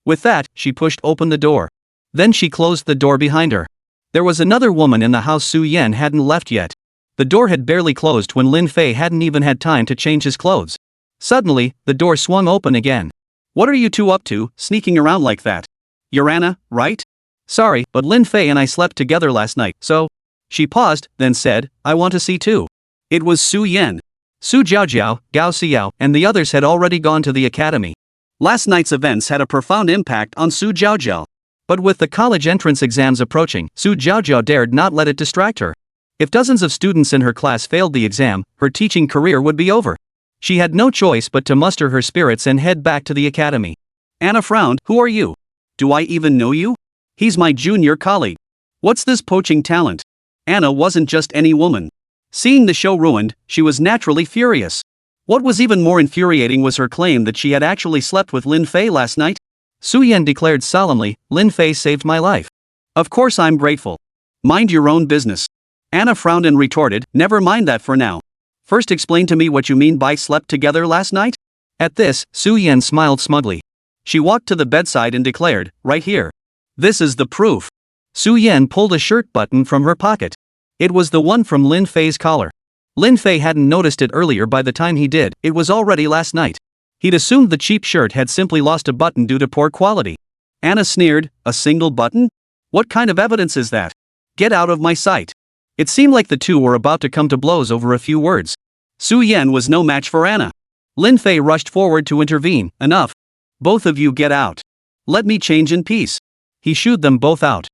With that, she pushed open the door. Then she closed the door behind her. There was another woman in the house. Su Yan hadn't left yet. The door had barely closed when Lin Fei hadn't even had time to change his clothes. Suddenly, the door swung open again. What are you two up to, sneaking around like that? You're Anna, right? Sorry, but Lin Fei and I slept together last night, so... She paused, then said, I want to see too. It was Su Yan. Su Jiaojiao, Gao Xiao, and the others had already gone to the academy. Last night's events had a profound impact on Su Jiaojiao. But with the college entrance exams approaching, Su Jiaojiao dared not let it distract her. If dozens of students in her class failed the exam, her teaching career would be over. She had no choice but to muster her spirits and head back to the academy. Anna frowned. Who are you? Do I even know you? He's my junior colleague. What's this poaching talent? Anna wasn't just any woman. Seeing the show ruined, she was naturally furious. What was even more infuriating was her claim that she had actually slept with Lin Fei last night. Su Yan declared solemnly, Lin Fei saved my life. Of course I'm grateful. Mind your own business. Anna frowned and retorted, never mind that for now. First explain to me what you mean by slept together last night? At this, Su Yan smiled smugly. She walked to the bedside and declared, right here. This is the proof. Su Yan pulled a shirt button from her pocket. It was the one from Lin Fei's collar. Lin Fei hadn't noticed it earlier. By the time he did, it was already last night. He'd assumed the cheap shirt had simply lost a button due to poor quality. Anna sneered, a single button? What kind of evidence is that? Get out of my sight. It seemed like the two were about to come to blows over a few words. Su Yan was no match for Anna. Lin Fei rushed forward to intervene. Enough. Both of you get out. Let me change in peace. He shooed them both out.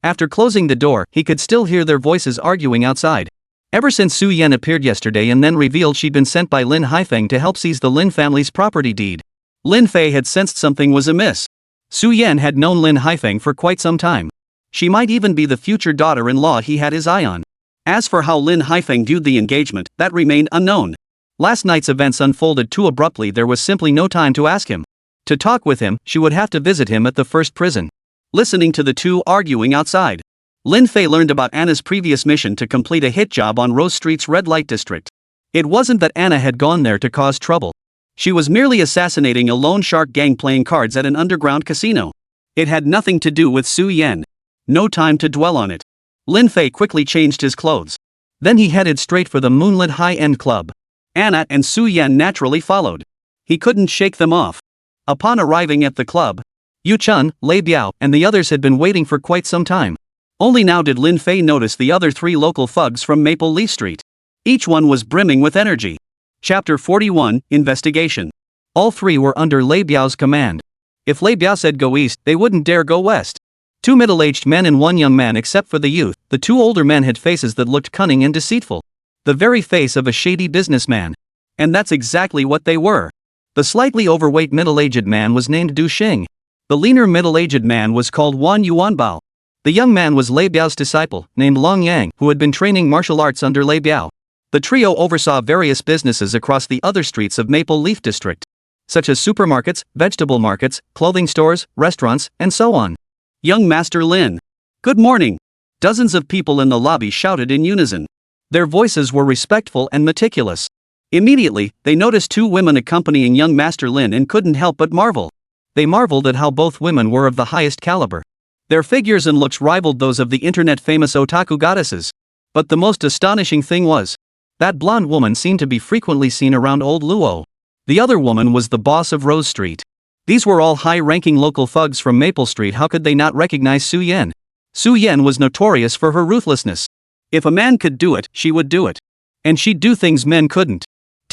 After closing the door, he could still hear their voices arguing outside. Ever since Su Yan appeared yesterday and then revealed she'd been sent by Lin Haifeng to help seize the Lin family's property deed, Lin Fei had sensed something was amiss. Su Yan had known Lin Haifeng for quite some time. She might even be the future daughter-in-law he had his eye on. As for how Lin Haifeng viewed the engagement, that remained unknown. Last night's events unfolded too abruptly, there was simply no time to ask him. To talk with him, she would have to visit him at the first prison. Listening to the two arguing outside, Lin Fei learned about Anna's previous mission to complete a hit job on Rose Street's red light district. It wasn't that Anna had gone there to cause trouble. She was merely assassinating a loan shark gang playing cards at an underground casino. It had nothing to do with Su Yan. No time to dwell on it. Lin Fei quickly changed his clothes. Then he headed straight for the moonlit high-end club. Anna and Su Yan naturally followed. He couldn't shake them off. Upon arriving at the club, Yu Chun, Lei Biao, and the others had been waiting for quite some time. Only now did Lin Fei notice the other three local thugs from Maple Leaf Street. Each one was brimming with energy. Chapter 41, Investigation. All three were under Lei Biao's command. If Lei Biao said go east, they wouldn't dare go west. Two middle-aged men and one young man. Except for the youth, the two older men had faces that looked cunning and deceitful. The very face of a shady businessman. And that's exactly what they were. The slightly overweight middle-aged man was named Du Xing. The leaner middle-aged man was called Wan Yuanbao. The young man was Lei Biao's disciple, named Long Yang, who had been training martial arts under Lei Biao. The trio oversaw various businesses across the other streets of Maple Leaf District, such as supermarkets, vegetable markets, clothing stores, restaurants, and so on. Young Master Lin. Good morning. Dozens of people in the lobby shouted in unison. Their voices were respectful and meticulous. Immediately, they noticed two women accompanying young Master Lin and couldn't help but marvel. They marveled at how both women were of the highest caliber. Their figures and looks rivaled those of the internet-famous otaku goddesses. But the most astonishing thing was, that blonde woman seemed to be frequently seen around Old Luo. The other woman was the boss of Rose Street. These were all high-ranking local thugs from Maple Street. How could they not recognize Su Yan? Su Yan was notorious for her ruthlessness. If a man could do it, she would do it. And she'd do things men couldn't.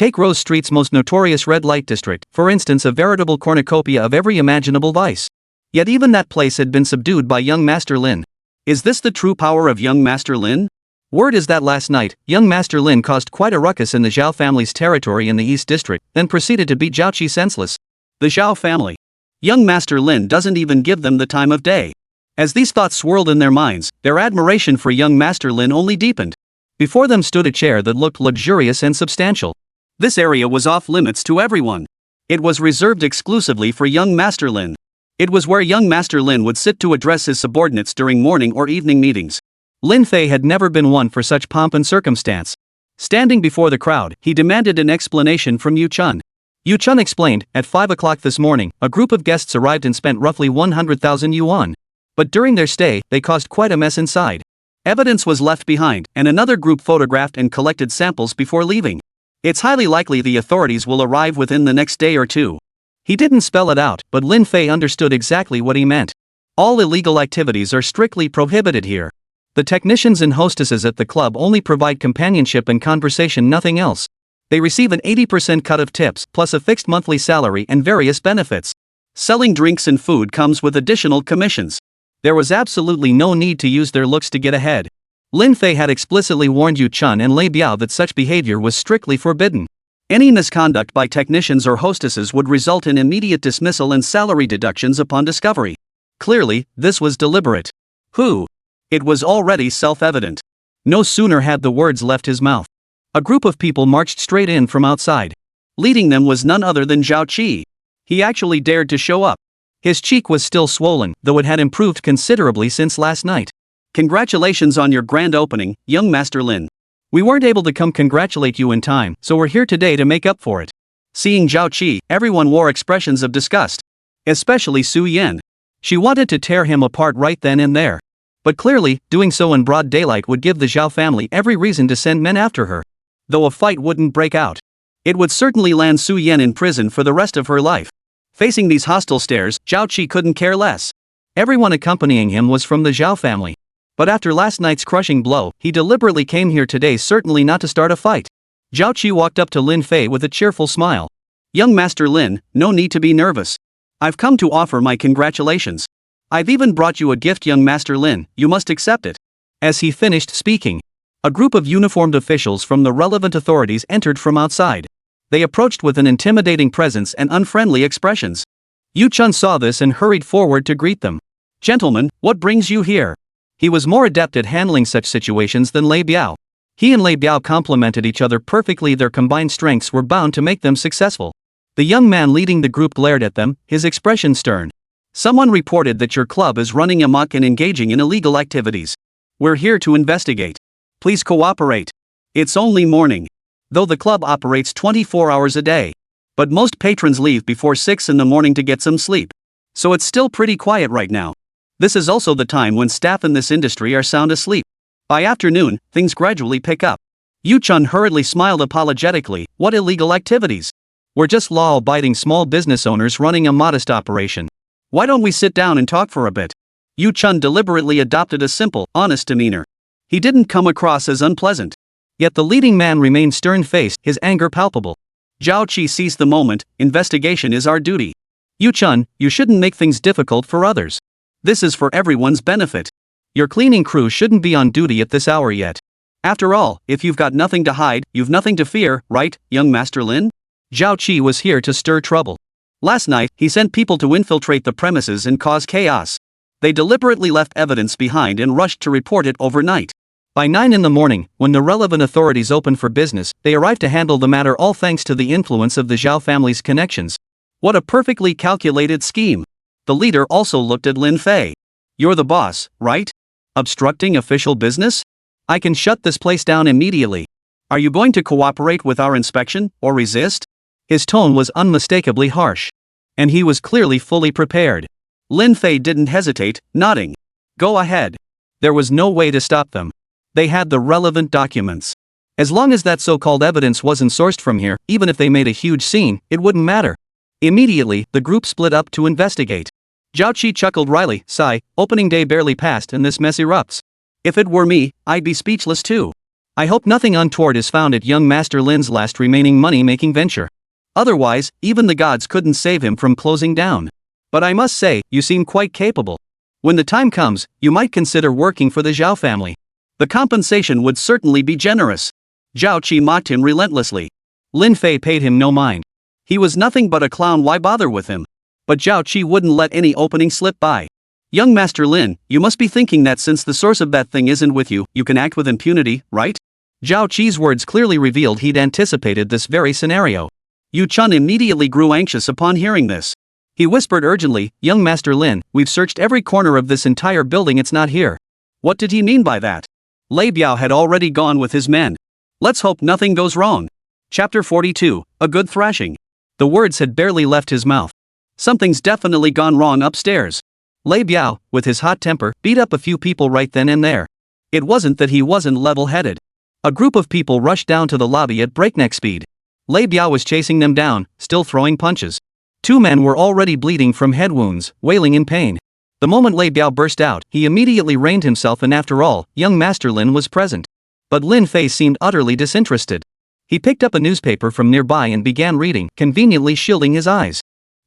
Take Rose Street's most notorious red light district, for instance, a veritable cornucopia of every imaginable vice. Yet even that place had been subdued by young Master Lin. Is this the true power of young Master Lin? Word is that last night, young Master Lin caused quite a ruckus in the Zhao family's territory in the East District, then proceeded to beat Zhao Qi senseless. The Zhao family. Young Master Lin doesn't even give them the time of day. As these thoughts swirled in their minds, their admiration for young Master Lin only deepened. Before them stood a chair that looked luxurious and substantial. This area was off limits to everyone. It was reserved exclusively for young Master Lin. It was where young Master Lin would sit to address his subordinates during morning or evening meetings. Lin Fei had never been one for such pomp and circumstance. Standing before the crowd, he demanded an explanation from Yu Chun. Yu Chun explained, at 5 o'clock this morning, a group of guests arrived and spent roughly 100,000 yuan. But during their stay, they caused quite a mess inside. Evidence was left behind, and another group photographed and collected samples before leaving. It's highly likely the authorities will arrive within the next day or two. He didn't spell it out, but Lin Fei understood exactly what he meant. All illegal activities are strictly prohibited here. The technicians and hostesses at the club only provide companionship and conversation, nothing else. They receive an 80% cut of tips, plus a fixed monthly salary and various benefits. Selling drinks and food comes with additional commissions. There was absolutely no need to use their looks to get ahead. Lin Fei had explicitly warned Yu Chun and Lei Biao that such behavior was strictly forbidden. Any misconduct by technicians or hostesses would result in immediate dismissal and salary deductions upon discovery. Clearly, this was deliberate. Who? It was already self-evident. No sooner had the words left his mouth. A group of people marched straight in from outside. Leading them was none other than Zhao Qi. He actually dared to show up. His cheek was still swollen, though it had improved considerably since last night. Congratulations on your grand opening, young Master Lin. We weren't able to come congratulate you in time, so we're here today to make up for it. Seeing Zhao Qi, everyone wore expressions of disgust. Especially Su Yan. She wanted to tear him apart right then and there. But clearly, doing so in broad daylight would give the Zhao family every reason to send men after her. Though a fight wouldn't break out. It would certainly land Su Yan in prison for the rest of her life. Facing these hostile stares, Zhao Qi couldn't care less. Everyone accompanying him was from the Zhao family. But after last night's crushing blow, he deliberately came here today certainly not to start a fight. Zhao Qi walked up to Lin Fei with a cheerful smile. Young Master Lin, no need to be nervous. I've come to offer my congratulations. I've even brought you a gift, young Master Lin, you must accept it. As he finished speaking, a group of uniformed officials from the relevant authorities entered from outside. They approached with an intimidating presence and unfriendly expressions. Yu Chun saw this and hurried forward to greet them. Gentlemen, what brings you here? He was more adept at handling such situations than Lei Biao. He and Lei Biao complemented each other perfectly. Their combined strengths were bound to make them successful. The young man leading the group glared at them, his expression stern. Someone reported that your club is running amok and engaging in illegal activities. We're here to investigate. Please cooperate. It's only morning. Though the club operates 24 hours a day. But most patrons leave before 6 in the morning to get some sleep. So it's still pretty quiet right now. This is also the time when staff in this industry are sound asleep. By afternoon, things gradually pick up. Yu Chun hurriedly smiled apologetically. What illegal activities? We're just law-abiding small business owners running a modest operation. Why don't we sit down and talk for a bit? Yu Chun deliberately adopted a simple, honest demeanor. He didn't come across as unpleasant. Yet the leading man remained stern-faced, his anger palpable. Zhao Qi seized the moment. Investigation is our duty. Yu Chun, you shouldn't make things difficult for others. This is for everyone's benefit. Your cleaning crew shouldn't be on duty at this hour yet. After all, if you've got nothing to hide, you've nothing to fear, right, young Master Lin? Zhao Qi was here to stir trouble. Last night, he sent people to infiltrate the premises and cause chaos. They deliberately left evidence behind and rushed to report it overnight. By 9 in the morning, when the relevant authorities opened for business, they arrived to handle the matter, all thanks to the influence of the Zhao family's connections. What a perfectly calculated scheme. The leader also looked at Lin Fei. You're the boss, right? Obstructing official business? I can shut this place down immediately. Are you going to cooperate with our inspection, or resist? His tone was unmistakably harsh. And he was clearly fully prepared. Lin Fei didn't hesitate, nodding. Go ahead. There was no way to stop them. They had the relevant documents. As long as that so-called evidence wasn't sourced from here, even if they made a huge scene, it wouldn't matter. Immediately, the group split up to investigate. Zhao Qi chuckled wryly. Sigh, opening day barely passed and this mess erupts. If it were me, I'd be speechless too. I hope nothing untoward is found at young Master Lin's last remaining money-making venture. Otherwise, even the gods couldn't save him from closing down. But I must say, you seem quite capable. When the time comes, you might consider working for the Zhao family. The compensation would certainly be generous. Zhao Qi mocked him relentlessly. Lin Fei paid him no mind. He was nothing but a clown, why bother with him? But Zhao Qi wouldn't let any opening slip by. Young Master Lin, you must be thinking that since the source of that thing isn't with you, you can act with impunity, right? Zhao Qi's words clearly revealed he'd anticipated this very scenario. Yu Chun immediately grew anxious upon hearing this. He whispered urgently, Young Master Lin, we've searched every corner of this entire building, it's not here. What did he mean by that? Lei Biao had already gone with his men. Let's hope nothing goes wrong. Chapter 42, A Good Thrashing. The words had barely left his mouth. Something's definitely gone wrong upstairs. Lei Biao, with his hot temper, beat up a few people right then and there. It wasn't that he wasn't level-headed. A group of people rushed down to the lobby at breakneck speed. Lei Biao was chasing them down, still throwing punches. 2 men were already bleeding from head wounds, wailing in pain. The moment Lei Biao burst out, he immediately reined himself, and after all, young Master Lin was present. But Lin Fei seemed utterly disinterested. He picked up a newspaper from nearby and began reading, conveniently shielding his eyes.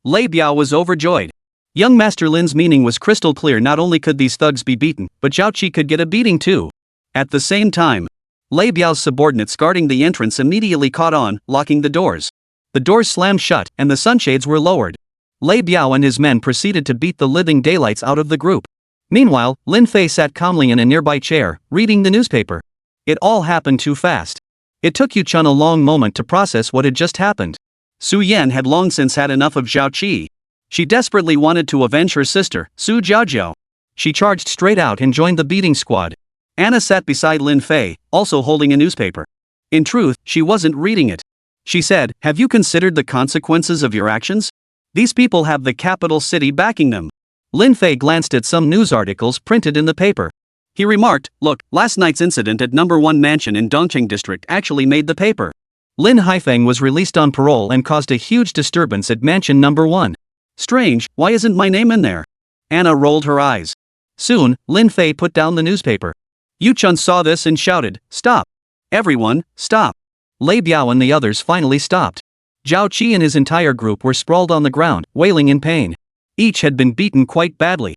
Lei Biao was overjoyed. Young Master Lin's meaning was crystal clear. Not only could these thugs be beaten, but Zhao Qi could get a beating too. At the same time, Lei Biao's subordinates guarding the entrance immediately caught on, locking the doors. The doors slammed shut, and the sunshades were lowered. Lei Biao and his men proceeded to beat the living daylights out of the group. Meanwhile, Lin Fei sat calmly in a nearby chair, reading the newspaper. It all happened too fast. It took Yu Chun a long moment to process what had just happened. Su Yan had long since had enough of Zhao Qi. She desperately wanted to avenge her sister, Su Jiaojiao. She charged straight out and joined the beating squad. Anna sat beside Lin Fei, also holding a newspaper. In truth, she wasn't reading it. She said, Have you considered the consequences of your actions? These people have the capital city backing them. Lin Fei glanced at some news articles printed in the paper. He remarked, Look, last night's incident at No. 1 Mansion in Dongqing District actually made the paper. Lin Haifeng was released on parole and caused a huge disturbance at Mansion No. 1. Strange, why isn't my name in there? Anna rolled her eyes. Soon, Lin Fei put down the newspaper. Yu Chun saw this and shouted, Stop! Everyone, stop! Lei Biao and the others finally stopped. Zhao Qi and his entire group were sprawled on the ground, wailing in pain. Each had been beaten quite badly.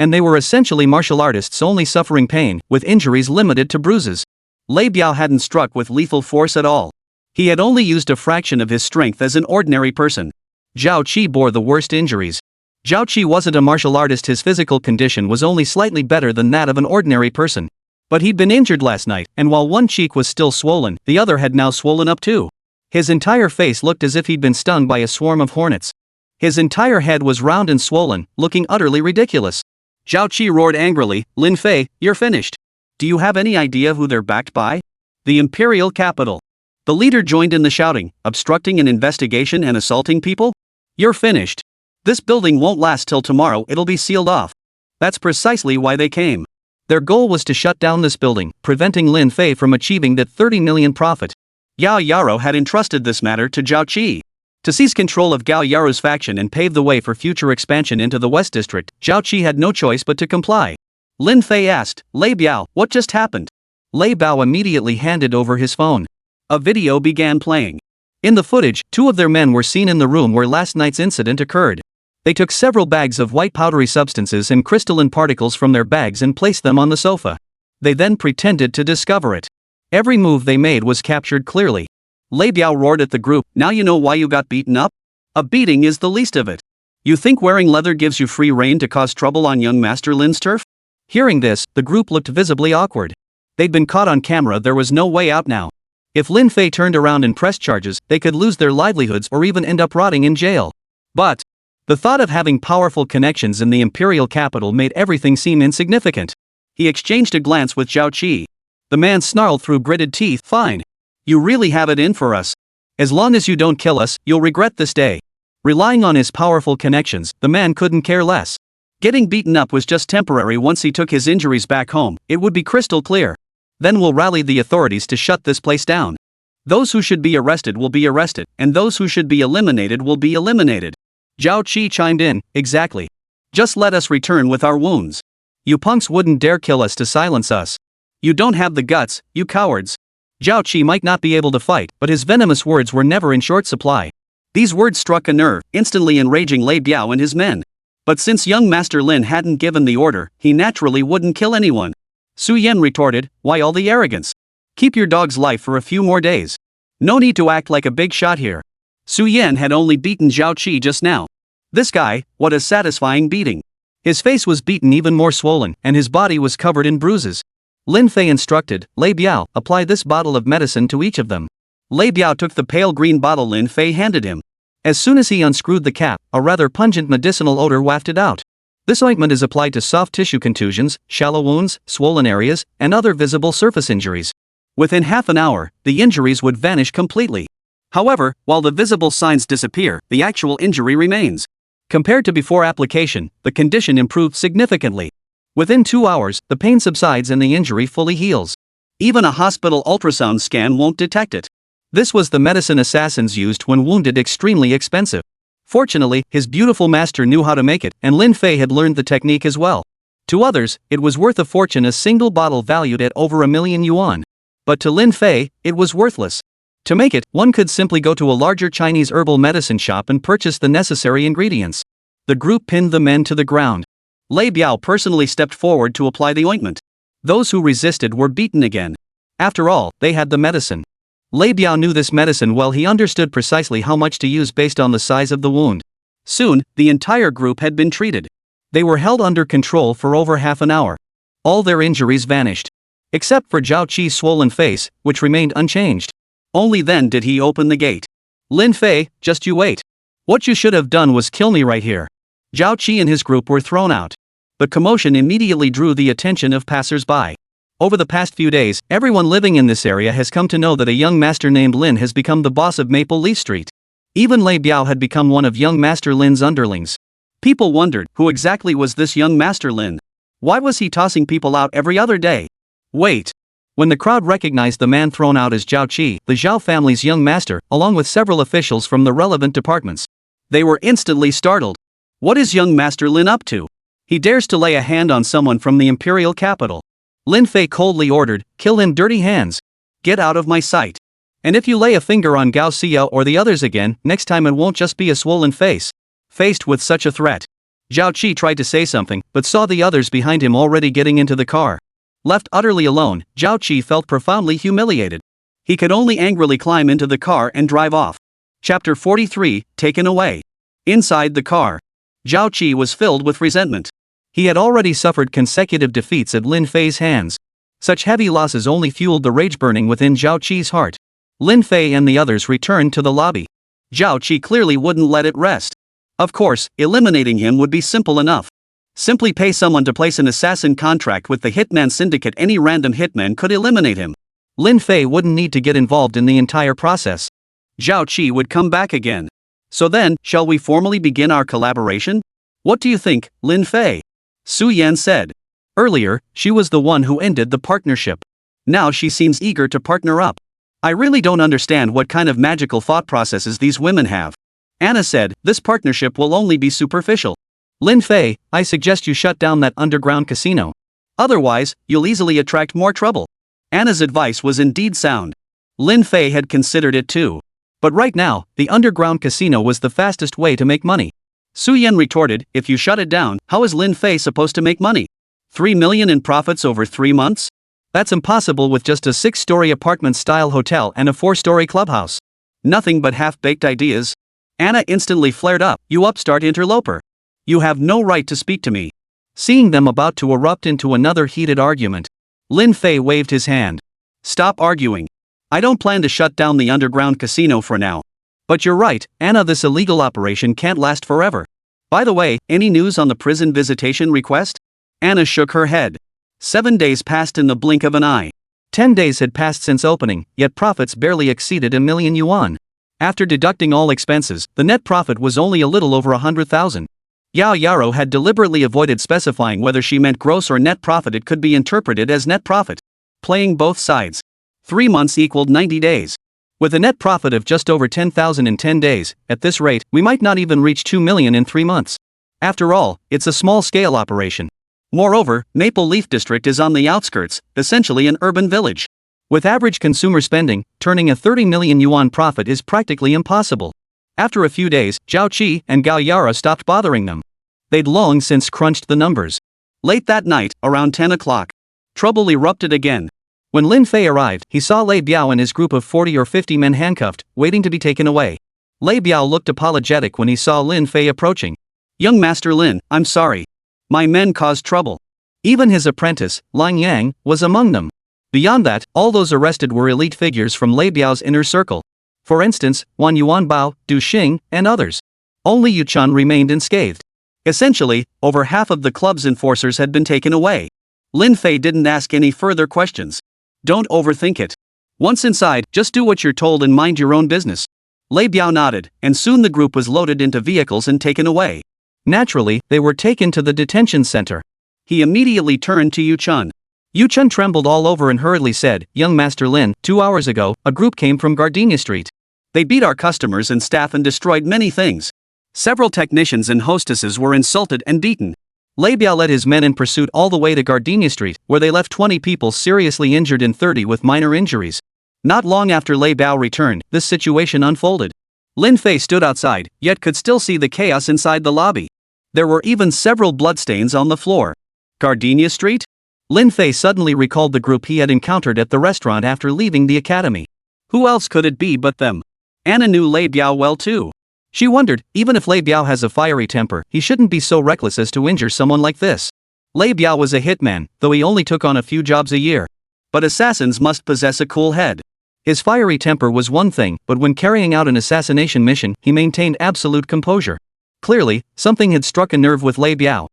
And they were essentially martial artists only suffering pain, with injuries limited to bruises. Lei Biao hadn't struck with lethal force at all. He had only used a fraction of his strength as an ordinary person. Zhao Qi bore the worst injuries. Zhao Qi wasn't a martial artist, his physical condition was only slightly better than that of an ordinary person. But he'd been injured last night, and while one cheek was still swollen, the other had now swollen up too. His entire face looked as if he'd been stung by a swarm of hornets. His entire head was round and swollen, looking utterly ridiculous. Zhao Qi roared angrily, "Lin Fei, you're finished. Do you have any idea who they're backed by? The imperial capital." The leader joined in the shouting, "Obstructing an investigation and assaulting people? You're finished. This building won't last till tomorrow, it'll be sealed off." That's precisely why they came. Their goal was to shut down this building, preventing Lin Fei from achieving that 30 million profit. Yao Yaro had entrusted this matter to Zhao Qi. To seize control of Gao Yaro's faction and pave the way for future expansion into the West District, Zhao Qi had no choice but to comply. Lin Fei asked, "Lei Biao, what just happened?" Lei Biao immediately handed over his phone. A video began playing. In the footage, 2 of their men were seen in the room where last night's incident occurred. They took several bags of white powdery substances and crystalline particles from their bags and placed them on the sofa. They then pretended to discover it. Every move they made was captured clearly. Lei Biao roared at the group, "Now you know why you got beaten up? A beating is the least of it. You think wearing leather gives you free rein to cause trouble on young Master Lin's turf?" Hearing this, the group looked visibly awkward. They'd been caught on camera, there was no way out now. If Lin Fei turned around and pressed charges, they could lose their livelihoods or even end up rotting in jail. But the thought of having powerful connections in the imperial capital made everything seem insignificant. He exchanged a glance with Zhao Qi. The man snarled through gritted teeth, "Fine. You really have it in for us. As long as you don't kill us, you'll regret this day." Relying on his powerful connections, the man couldn't care less. Getting beaten up was just temporary. Once he took his injuries back home, it would be crystal clear. Then we'll rally the authorities to shut this place down. Those who should be arrested will be arrested, and those who should be eliminated will be eliminated. Zhao Qi chimed in, "Exactly. Just let us return with our wounds. You punks wouldn't dare kill us to silence us. You don't have the guts, you cowards." Zhao Qi might not be able to fight, but his venomous words were never in short supply. These words struck a nerve, instantly enraging Lei Biao and his men. But since young Master Lin hadn't given the order, he naturally wouldn't kill anyone. Su Yan retorted, "Why all the arrogance? Keep your dog's life for a few more days. No need to act like a big shot here." Su Yan had only beaten Zhao Qi just now. This guy, what a satisfying beating. His face was beaten even more swollen, and his body was covered in bruises. Lin Fei instructed, "Lei Biao, apply this bottle of medicine to each of them." Lei Biao took the pale green bottle Lin Fei handed him. As soon as he unscrewed the cap, a rather pungent medicinal odor wafted out. This ointment is applied to soft tissue contusions, shallow wounds, swollen areas, and other visible surface injuries. Within half an hour, the injuries would vanish completely. However, while the visible signs disappear, the actual injury remains. Compared to before application, the condition improved significantly. Within 2 hours, the pain subsides and the injury fully heals. Even a hospital ultrasound scan won't detect it. This was the medicine assassins used when wounded, extremely expensive. Fortunately, his beautiful master knew how to make it, and Lin Fei had learned the technique as well. To others, it was worth a fortune, a single bottle valued at over 1,000,000 yuan. But to Lin Fei, it was worthless. To make it, one could simply go to a larger Chinese herbal medicine shop and purchase the necessary ingredients. The group pinned the men to the ground. Lei Biao personally stepped forward to apply the ointment. Those who resisted were beaten again. After all, they had the medicine. Lei Biao knew this medicine well. He understood precisely how much to use based on the size of the wound. Soon, the entire group had been treated. They were held under control for over half an hour. All their injuries vanished. Except for Zhao Qi's swollen face, which remained unchanged. Only then did he open the gate. "Lin Fei, just you wait. What you should have done was kill me right here." Zhao Qi and his group were thrown out. The commotion immediately drew the attention of passers-by. Over the past few days, everyone living in this area has come to know that a young master named Lin has become the boss of Maple Leaf Street. Even Lei Biao had become one of young Master Lin's underlings. People wondered, who exactly was this young Master Lin? Why was he tossing people out every other day? Wait. When the crowd recognized the man thrown out as Zhao Qi, the Zhao family's young master, along with several officials from the relevant departments, they were instantly startled. What is young Master Lin up to? He dares to lay a hand on someone from the imperial capital. Lin Fei coldly ordered, "Kill him, dirty hands. Get out of my sight. And if you lay a finger on Gao Xiao or the others again, next time it won't just be a swollen face." Faced with such a threat, Zhao Qi tried to say something, but saw the others behind him already getting into the car. Left utterly alone, Zhao Qi felt profoundly humiliated. He could only angrily climb into the car and drive off. Chapter 43, Taken Away. Inside the car, Zhao Qi was filled with resentment. He had already suffered consecutive defeats at Lin Fei's hands. Such heavy losses only fueled the rage burning within Zhao Qi's heart. Lin Fei and the others returned to the lobby. Zhao Qi clearly wouldn't let it rest. Of course, eliminating him would be simple enough. Simply pay someone to place an assassin contract with the hitman syndicate. Any random hitman could eliminate him. Lin Fei wouldn't need to get involved in the entire process. Zhao Qi would come back again. So then, shall we formally begin our collaboration? What do you think, Lin Fei? Su Yan said. Earlier, she was the one who ended the partnership. Now she seems eager to partner up. I really don't understand what kind of magical thought processes these women have. Anna said, this partnership will only be superficial. Lin Fei, I suggest you shut down that underground casino. Otherwise, you'll easily attract more trouble. Anna's advice was indeed sound. Lin Fei had considered it too. But right now, the underground casino was the fastest way to make money. Su Yan retorted, if you shut it down, how is Lin Fei supposed to make money? 3 million in profits over 3 months? That's impossible with just a 6-story apartment-style hotel and a 4-story clubhouse. Nothing but half-baked ideas. Anna instantly flared up, you upstart interloper. You have no right to speak to me. Seeing them about to erupt into another heated argument, Lin Fei waved his hand. Stop arguing. I don't plan to shut down the underground casino for now. But you're right, Anna, this illegal operation can't last forever. By the way, any news on the prison visitation request? Anna shook her head. 7 days passed in the blink of an eye. 10 days had passed since opening, yet profits barely exceeded 1 million yuan. After deducting all expenses, the net profit was only a little over 100,000. Yao Yaro had deliberately avoided specifying whether she meant gross or net profit. It could be interpreted as net profit. Playing both sides. 3 months equaled 90 days. With a net profit of just over 10,000 in 10 days, at this rate, we might not even reach 2 million in 3 months. After all, it's a small-scale operation. Moreover, Maple Leaf District is on the outskirts, essentially an urban village. With average consumer spending, turning a 30 million yuan profit is practically impossible. After a few days, Zhao Qi and Gao Yara stopped bothering them. They'd long since crunched the numbers. Late that night, around 10 o'clock, trouble erupted again. When Lin Fei arrived, he saw Lei Biao and his group of 40 or 50 men handcuffed, waiting to be taken away. Lei Biao looked apologetic when he saw Lin Fei approaching. Young Master Lin, I'm sorry. My men caused trouble. Even his apprentice, Lang Yang, was among them. Beyond that, all those arrested were elite figures from Lei Biao's inner circle. For instance, Wan Yuanbao, Du Xing, and others. Only Yu Chun remained unscathed. Essentially, over half of the club's enforcers had been taken away. Lin Fei didn't ask any further questions. Don't overthink it. Once inside, just do what you're told and mind your own business. Lei Biao nodded, and soon the group was loaded into vehicles and taken away. Naturally, they were taken to the detention center. He immediately turned to Yu Chun. Yu Chun trembled all over and hurriedly said, Young Master Lin, 2 hours ago, a group came from Gardenia Street. They beat our customers and staff and destroyed many things. Several technicians and hostesses were insulted and beaten. Lei Biao led his men in pursuit all the way to Gardenia Street, where they left 20 people seriously injured and 30 with minor injuries. Not long after Lei Biao returned, this situation unfolded. Lin Fei stood outside, yet could still see the chaos inside the lobby. There were even several bloodstains on the floor. Gardenia Street? Lin Fei suddenly recalled the group he had encountered at the restaurant after leaving the academy. Who else could it be but them? Anna knew Lei Biao well too. She wondered, even if Lei Biao has a fiery temper, he shouldn't be so reckless as to injure someone like this. Lei Biao was a hitman, though he only took on a few jobs a year. But assassins must possess a cool head. His fiery temper was one thing, but when carrying out an assassination mission, he maintained absolute composure. Clearly, something had struck a nerve with Lei Biao.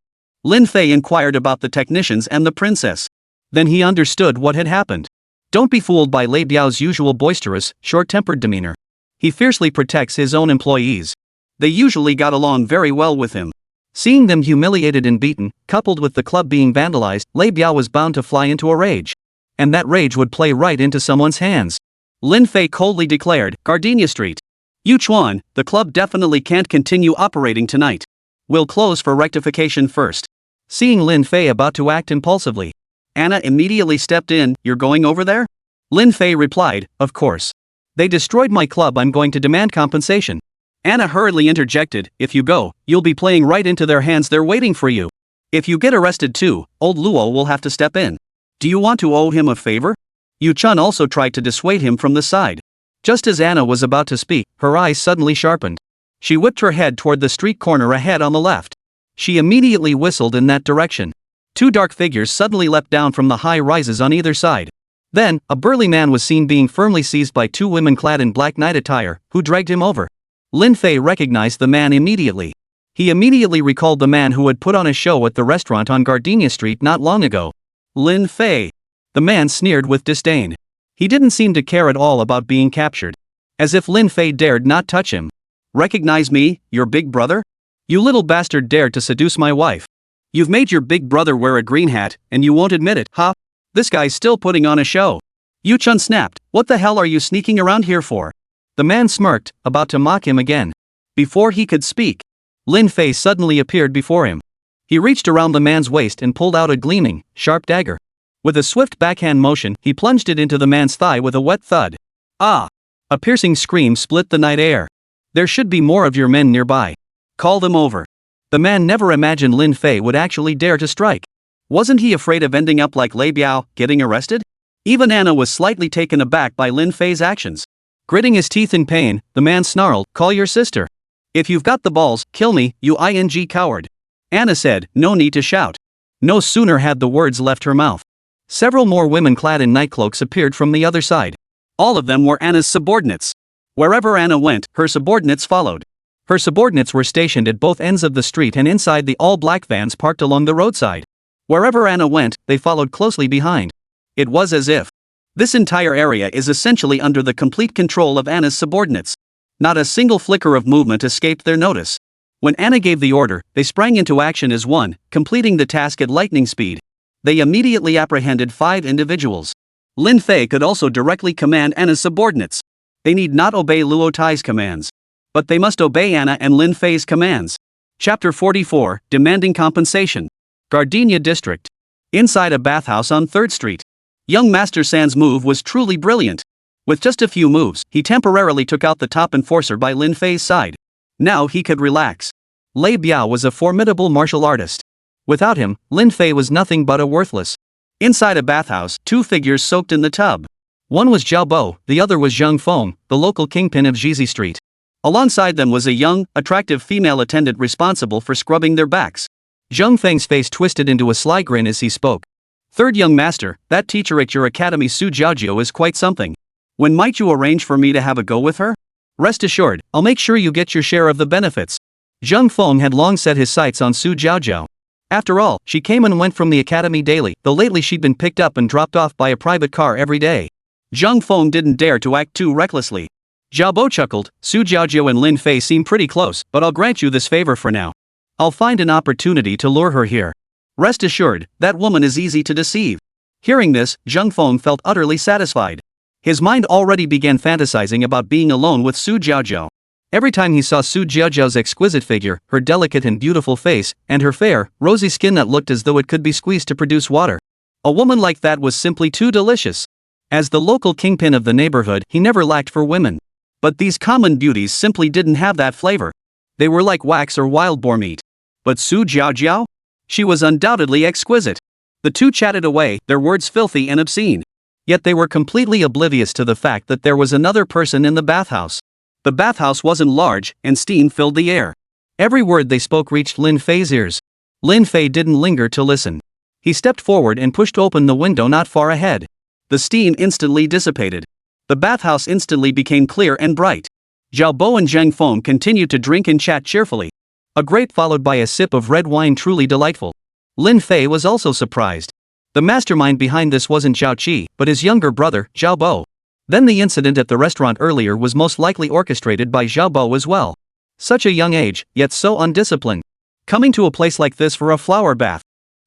Lin Fei inquired about the technicians and the princess. Then he understood what had happened. Don't be fooled by Lei Biao's usual boisterous, short-tempered demeanor. He fiercely protects his own employees. They usually got along very well with him. Seeing them humiliated and beaten, coupled with the club being vandalized, Lei Biao was bound to fly into a rage. And that rage would play right into someone's hands. Lin Fei coldly declared, Gardenia Street. Yu Chuan, the club definitely can't continue operating tonight. We'll close for rectification first. Seeing Lin Fei about to act impulsively, Anna immediately stepped in, You're going over there? Lin Fei replied, Of course. They destroyed my club, I'm going to demand compensation. Anna hurriedly interjected, if you go, you'll be playing right into their hands, they're waiting for you. If you get arrested too, old Luo will have to step in. Do you want to owe him a favor? Yu Chun also tried to dissuade him from the side. Just as Anna was about to speak, her eyes suddenly sharpened. She whipped her head toward the street corner ahead on the left. She immediately whistled in that direction. Two dark figures suddenly leapt down from the high rises on either side. Then, a burly man was seen being firmly seized by two women clad in black night attire, who dragged him over. Lin Fei recognized the man immediately. He immediately recalled the man who had put on a show at the restaurant on Gardenia Street not long ago. Lin Fei. The man sneered with disdain. He didn't seem to care at all about being captured. As if Lin Fei dared not touch him. Recognize me, your big brother? You little bastard dared to seduce my wife. You've made your big brother wear a green hat, and you won't admit it, huh? This guy's still putting on a show. Yu Chun snapped, what the hell are you sneaking around here for? The man smirked, about to mock him again. Before he could speak, Lin Fei suddenly appeared before him. He reached around the man's waist and pulled out a gleaming, sharp dagger. With a swift backhand motion, he plunged it into the man's thigh with a wet thud. Ah! A piercing scream split the night air. There should be more of your men nearby. Call them over. The man never imagined Lin Fei would actually dare to strike. Wasn't he afraid of ending up like Lei Biao, getting arrested? Even Anna was slightly taken aback by Lin Fei's actions. Gritting his teeth in pain, the man snarled, call your sister. If you've got the balls, kill me, you ing coward. Anna said, no need to shout. No sooner had the words left her mouth. Several more women clad in nightcloaks appeared from the other side. All of them were Anna's subordinates. Wherever Anna went, her subordinates followed. Her subordinates were stationed at both ends of the street and inside the all-black vans parked along the roadside. Wherever Anna went, they followed closely behind. It was as if this entire area is essentially under the complete control of Anna's subordinates. Not a single flicker of movement escaped their notice. When Anna gave the order, they sprang into action as one, completing the task at lightning speed. They immediately apprehended 5 individuals. Lin Fei could also directly command Anna's subordinates. They need not obey Luo Tai's commands. But they must obey Anna and Lin Fei's commands. Chapter 44, Demanding Compensation. Gardenia District. Inside a bathhouse on 3rd Street. Young Master San's move was truly brilliant. With just a few moves, he temporarily took out the top enforcer by Lin Fei's side. Now he could relax. Lei Biao was a formidable martial artist. Without him, Lin Fei was nothing but a worthless. Inside a bathhouse, 2 figures soaked in the tub. One was Zhao Bo, the other was Zheng Feng, the local kingpin of Jizi Street. Alongside them was a young, attractive female attendant responsible for scrubbing their backs. Zheng Feng's face twisted into a sly grin as he spoke. Third young master, that teacher at your academy Su Jiaojiu is quite something. When might you arrange for me to have a go with her? Rest assured, I'll make sure you get your share of the benefits. Zheng Feng had long set his sights on Su Jiaojiu. After all, she came and went from the academy daily, though lately she'd been picked up and dropped off by a private car every day. Zheng Feng didn't dare to act too recklessly. Zhao Bo chuckled, Su Jiaojiu and Lin Fei seem pretty close, but I'll grant you this favor for now. I'll find an opportunity to lure her here. Rest assured, that woman is easy to deceive. Hearing this, Zheng Feng felt utterly satisfied. His mind already began fantasizing about being alone with Su Jiaojiu. Every time he saw Su Jiaojiu's exquisite figure, her delicate and beautiful face, and her fair, rosy skin that looked as though it could be squeezed to produce water. A woman like that was simply too delicious. As the local kingpin of the neighborhood, he never lacked for women. But these common beauties simply didn't have that flavor. They were like wax or wild boar meat. But Su Jiaojiu? She was undoubtedly exquisite. The two chatted away, their words filthy and obscene. Yet they were completely oblivious to the fact that there was another person in the bathhouse. The bathhouse wasn't large, and steam filled the air. Every word they spoke reached Lin Fei's ears. Lin Fei didn't linger to listen. He stepped forward and pushed open the window not far ahead. The steam instantly dissipated. The bathhouse instantly became clear and bright. Zhao Bo and Zheng Feng continued to drink and chat cheerfully. A grape followed by a sip of red wine truly delightful. Lin Fei was also surprised. The mastermind behind this wasn't Zhao Qi, but his younger brother, Zhao Bo. Then the incident at the restaurant earlier was most likely orchestrated by Zhao Bo as well. Such a young age, yet so undisciplined. Coming to a place like this for a flower bath.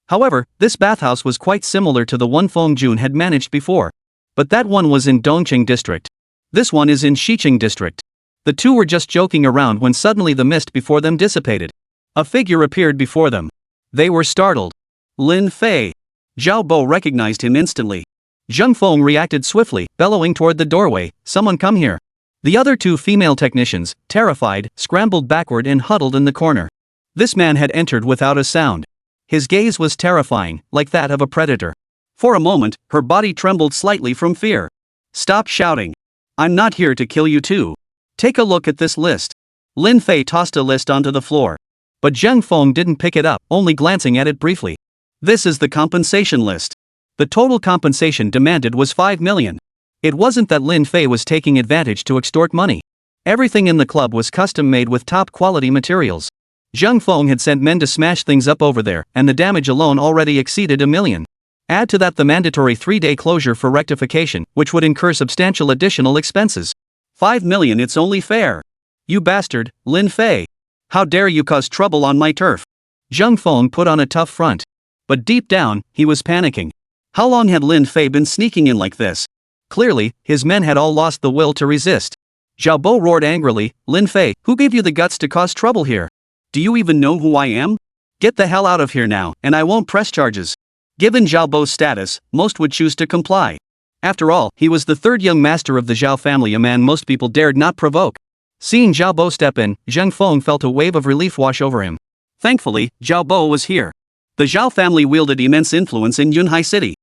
However, this bathhouse was quite similar to the one Feng Jun had managed before. But that one was in Dongqing District. This one is in Xiqing District. The two were just joking around when suddenly the mist before them dissipated. A figure appeared before them. They were startled. Lin Fei. Zhao Bo recognized him instantly. Zheng Feng reacted swiftly, bellowing toward the doorway, someone come here. The other two female technicians, terrified, scrambled backward and huddled in the corner. This man had entered without a sound. His gaze was terrifying, like that of a predator. For a moment, her body trembled slightly from fear. Stop shouting. I'm not here to kill you too. Take a look at this list. Lin Fei tossed a list onto the floor. But Zheng Feng didn't pick it up, only glancing at it briefly. This is the compensation list. The total compensation demanded was 5 million. It wasn't that Lin Fei was taking advantage to extort money. Everything in the club was custom-made with top-quality materials. Zheng Feng had sent men to smash things up over there, and the damage alone already exceeded 1 million. Add to that the mandatory 3-day closure for rectification, which would incur substantial additional expenses. 5 million, it's only fair. You bastard, Lin Fei. How dare you cause trouble on my turf? Zheng Feng put on a tough front. But deep down, he was panicking. How long had Lin Fei been sneaking in like this? Clearly, his men had all lost the will to resist. Zhao Bo roared angrily, Lin Fei, who gave you the guts to cause trouble here? Do you even know who I am? Get the hell out of here now, and I won't press charges. Given Zhao Bo's status, most would choose to comply. After all, he was the third young master of the Zhao family, a man most people dared not provoke. Seeing Zhao Bo step in, Zheng Feng felt a wave of relief wash over him. Thankfully, Zhao Bo was here. The Zhao family wielded immense influence in Yunhai City.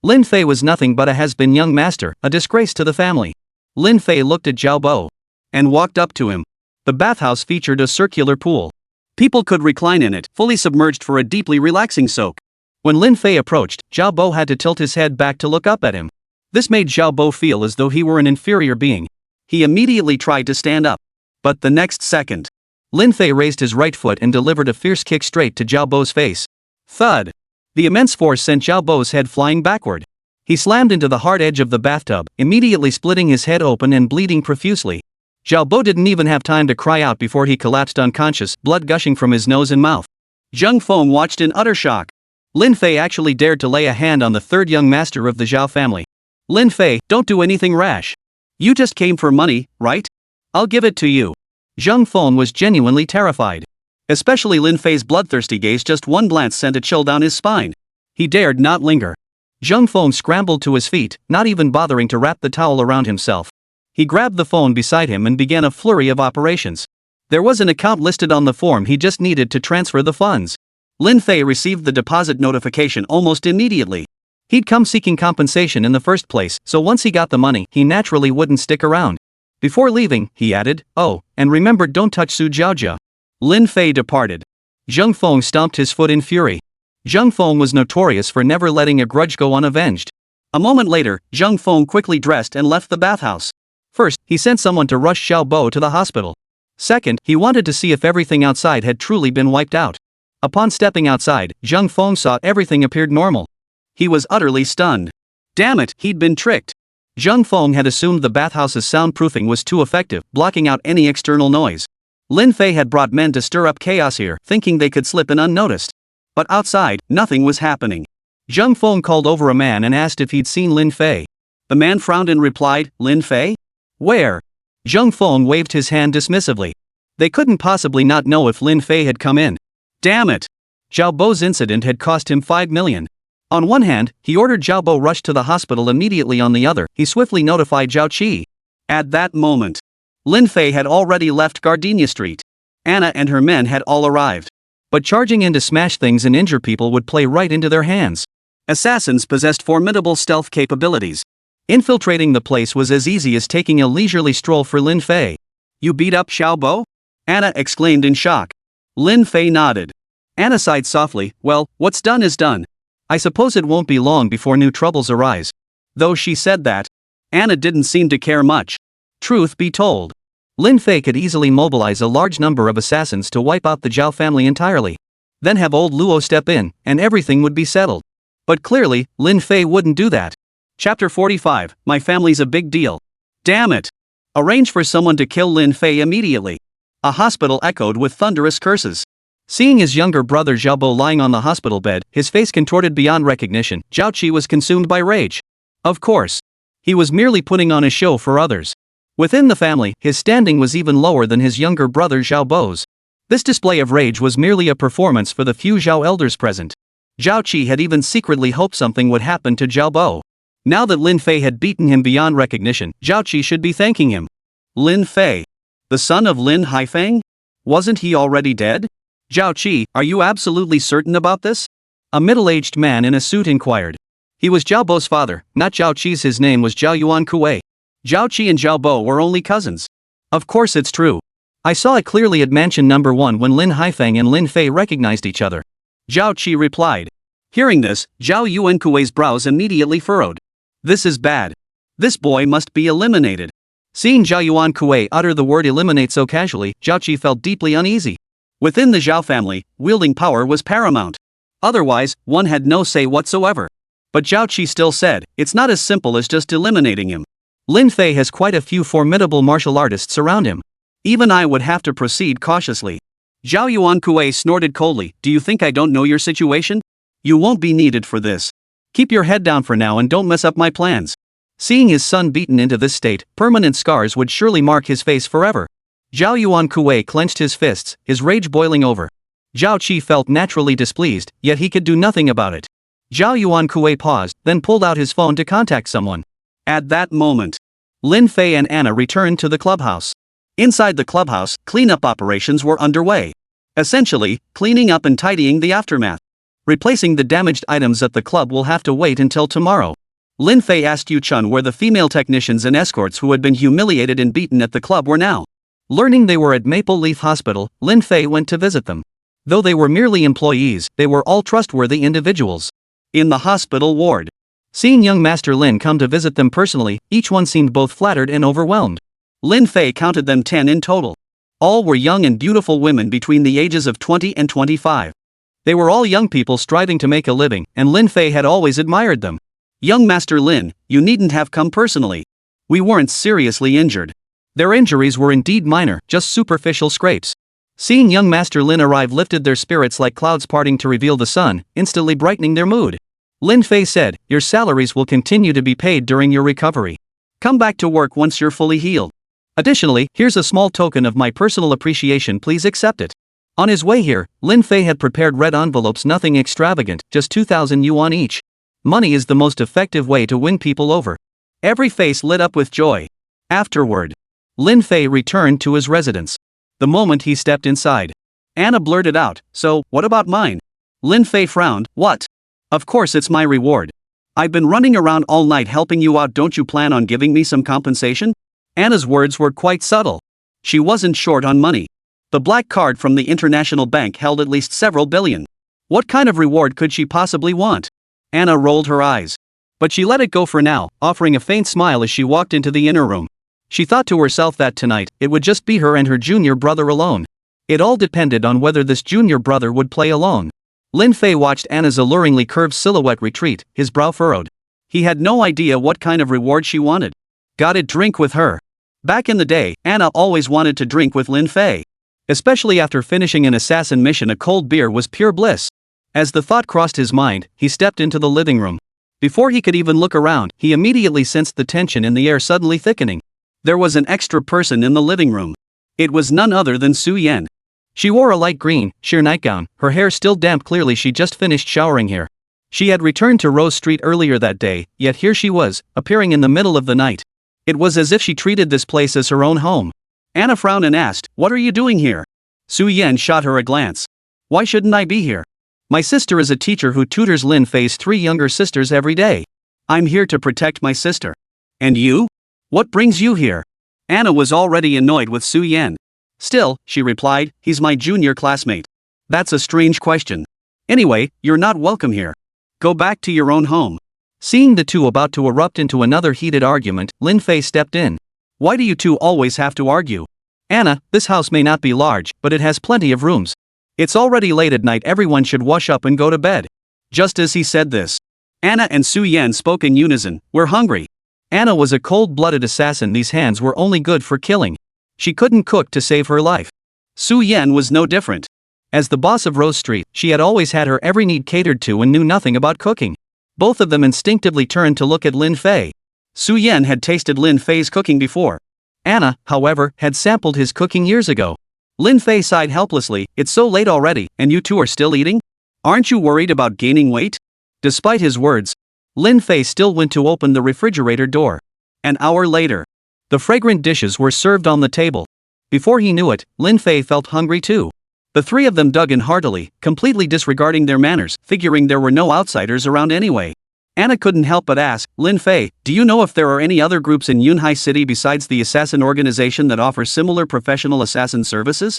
Lin Fei was nothing but a has-been young master, a disgrace to the family. Lin Fei looked at Zhao Bo and walked up to him. The bathhouse featured a circular pool. People could recline in it, fully submerged for a deeply relaxing soak. When Lin Fei approached, Zhao Bo had to tilt his head back to look up at him. This made Zhao Bo feel as though he were an inferior being. He immediately tried to stand up. But the next second, Lin Fei raised his right foot and delivered a fierce kick straight to Zhao Bo's face. Thud! The immense force sent Zhao Bo's head flying backward. He slammed into the hard edge of the bathtub, immediately splitting his head open and bleeding profusely. Zhao Bo didn't even have time to cry out before he collapsed unconscious, blood gushing from his nose and mouth. Zheng Feng watched in utter shock. Lin Fei actually dared to lay a hand on the third young master of the Zhao family. Lin Fei, don't do anything rash. You just came for money, right? I'll give it to you. Zheng Feng was genuinely terrified. Especially Lin Fei's bloodthirsty gaze, just one glance sent a chill down his spine. He dared not linger. Zheng Feng scrambled to his feet, not even bothering to wrap the towel around himself. He grabbed the phone beside him and began a flurry of operations. There was an account listed on the form, he just needed to transfer the funds. Lin Fei received the deposit notification almost immediately. He'd come seeking compensation in the first place, so once he got the money, he naturally wouldn't stick around. Before leaving, he added, oh, and remember, don't touch Su Jiaojia. Lin Fei departed. Zheng Feng stomped his foot in fury. Zheng Feng was notorious for never letting a grudge go unavenged. A moment later, Zheng Feng quickly dressed and left the bathhouse. First, he sent someone to rush Xiao Bo to the hospital. Second, he wanted to see if everything outside had truly been wiped out. Upon stepping outside, Zheng Feng saw everything appeared normal. He was utterly stunned. Damn it, he'd been tricked. Zheng Feng had assumed the bathhouse's soundproofing was too effective, blocking out any external noise. Lin Fei had brought men to stir up chaos here, thinking they could slip in unnoticed. But outside, nothing was happening. Zheng Feng called over a man and asked if he'd seen Lin Fei. The man frowned and replied, Lin Fei? Where? Zheng Feng waved his hand dismissively. They couldn't possibly not know if Lin Fei had come in. Damn it! Zhao Bo's incident had cost him 5 million. On one hand, he ordered Zhao Bo rushed to the hospital immediately. On the other, he swiftly notified Zhao Qi. At that moment, Lin Fei had already left Gardenia Street. Anna and her men had all arrived. But charging in to smash things and injure people would play right into their hands. Assassins possessed formidable stealth capabilities. Infiltrating the place was as easy as taking a leisurely stroll for Lin Fei. You beat up Xiao Bo? Anna exclaimed in shock. Lin Fei nodded. Anna sighed softly, well, what's done is done. I suppose it won't be long before new troubles arise. Though she said that, Anna didn't seem to care much. Truth be told, Lin Fei could easily mobilize a large number of assassins to wipe out the Zhao family entirely. Then have old Luo step in, and everything would be settled. But clearly, Lin Fei wouldn't do that. Chapter 45, My family's a big deal. Damn it! Arrange for someone to kill Lin Fei immediately. A hospital echoed with thunderous curses. Seeing his younger brother Xiao Bo lying on the hospital bed, his face contorted beyond recognition, Zhao Qi was consumed by rage. Of course. He was merely putting on a show for others. Within the family, his standing was even lower than his younger brother Xiao Bo's. This display of rage was merely a performance for the few Zhao elders present. Zhao Qi had even secretly hoped something would happen to Xiao Bo. Now that Lin Fei had beaten him beyond recognition, Zhao Qi should be thanking him. Lin Fei. The son of Lin Haifeng? Wasn't he already dead? Zhao Qi, are you absolutely certain about this? A middle-aged man in a suit inquired. He was Zhao Bo's father, not Zhao Qi's. His name was Zhao Yuan Kuei. Zhao Qi and Zhao Bo were only cousins. Of course it's true. I saw it clearly at Mansion Number 1 when Lin Haifeng and Lin Fei recognized each other. Zhao Qi replied. Hearing this, Zhao Yuan Kuei's brows immediately furrowed. This is bad. This boy must be eliminated. Seeing Zhao Yuan Kuei utter the word eliminate so casually, Zhao Qi felt deeply uneasy. Within the Zhao family, wielding power was paramount. Otherwise, one had no say whatsoever. But Zhao Qi still said, it's not as simple as just eliminating him. Lin Fei has quite a few formidable martial artists around him. Even I would have to proceed cautiously. Zhao Yuan Kuei snorted coldly, do you think I don't know your situation? You won't be needed for this. Keep your head down for now and don't mess up my plans. Seeing his son beaten into this state, permanent scars would surely mark his face forever. Zhao Yuan Kuei clenched his fists, his rage boiling over. Zhao Qi felt naturally displeased, yet he could do nothing about it. Zhao Yuan Kuei paused, then pulled out his phone to contact someone. At that moment, Lin Fei and Anna returned to the clubhouse. Inside the clubhouse, cleanup operations were underway. Essentially, cleaning up and tidying the aftermath. Replacing the damaged items at the club will have to wait until tomorrow. Lin Fei asked Yu Chun where the female technicians and escorts who had been humiliated and beaten at the club were now. Learning they were at Maple Leaf Hospital, Lin Fei went to visit them. Though they were merely employees, they were all trustworthy individuals. In the hospital ward, seeing young Master Lin come to visit them personally, each one seemed both flattered and overwhelmed. Lin Fei counted them 10 in total. All were young and beautiful women between the ages of 20 and 25. They were all young people striving to make a living, and Lin Fei had always admired them. Young Master Lin, you needn't have come personally. We weren't seriously injured. Their injuries were indeed minor, just superficial scrapes. Seeing young Master Lin arrive lifted their spirits like clouds parting to reveal the sun, instantly brightening their mood. Lin Fei said, your salaries will continue to be paid during your recovery. Come back to work once you're fully healed. Additionally, here's a small token of my personal appreciation, please accept it. On his way here, Lin Fei had prepared red envelopes, nothing extravagant, just 2,000 yuan each. Money is the most effective way to win people over. Every face lit up with joy. Afterward, Lin Fei returned to his residence. The moment he stepped inside, Anna blurted out, so, what about mine? Lin Fei frowned, what? Of course it's my reward. I've been running around all night helping you out, don't you plan on giving me some compensation? Anna's words were quite subtle. She wasn't short on money. The black card from the international bank held at least several billion. What kind of reward could she possibly want? Anna rolled her eyes. But she let it go for now, offering a faint smile as she walked into the inner room. She thought to herself that tonight, it would just be her and her junior brother alone. It all depended on whether this junior brother would play alone. Lin Fei watched Anna's alluringly curved silhouette retreat, his brow furrowed. He had no idea what kind of reward she wanted. Gotta drink with her. Back in the day, Anna always wanted to drink with Lin Fei. Especially after finishing an assassin mission, a cold beer was pure bliss. As the thought crossed his mind, he stepped into the living room. Before he could even look around, he immediately sensed the tension in the air suddenly thickening. There was an extra person in the living room. It was none other than Su Yan. She wore a light green, sheer nightgown, her hair still damp, clearly she just finished showering here. She had returned to Rose Street earlier that day, yet here she was, appearing in the middle of the night. It was as if she treated this place as her own home. Anna frowned and asked, what are you doing here? Su Yan shot her a glance. Why shouldn't I be here? My sister is a teacher who tutors Lin Fei's 3 younger sisters every day. I'm here to protect my sister. And you? What brings you here? Anna was already annoyed with Su Yan. Still, she replied, he's my junior classmate. That's a strange question. Anyway, you're not welcome here. Go back to your own home. Seeing the two about to erupt into another heated argument, Lin Fei stepped in. Why do you two always have to argue? Anna, this house may not be large, but it has plenty of rooms. It's already late at night, everyone should wash up and go to bed. Just as he said this, Anna and Su Yan spoke in unison, we're hungry. Anna was a cold-blooded assassin, these hands were only good for killing. She couldn't cook to save her life. Su Yan was no different. As the boss of Rose Street, she had always had her every need catered to and knew nothing about cooking. Both of them instinctively turned to look at Lin Fei. Su Yan had tasted Lin Fei's cooking before. Anna, however, had sampled his cooking years ago. Lin Fei sighed helplessly, it's so late already, and you two are still eating? Aren't you worried about gaining weight? Despite his words, Lin Fei still went to open the refrigerator door. An hour later, The fragrant dishes were served on the table. Before he knew it, Lin Fei felt hungry too. The three of them dug in heartily, completely disregarding their manners, figuring there were no outsiders around anyway. Anna couldn't help but ask, Lin Fei, do you know if there are any other groups in Yunhai City besides the assassin organization that offer similar professional assassin services?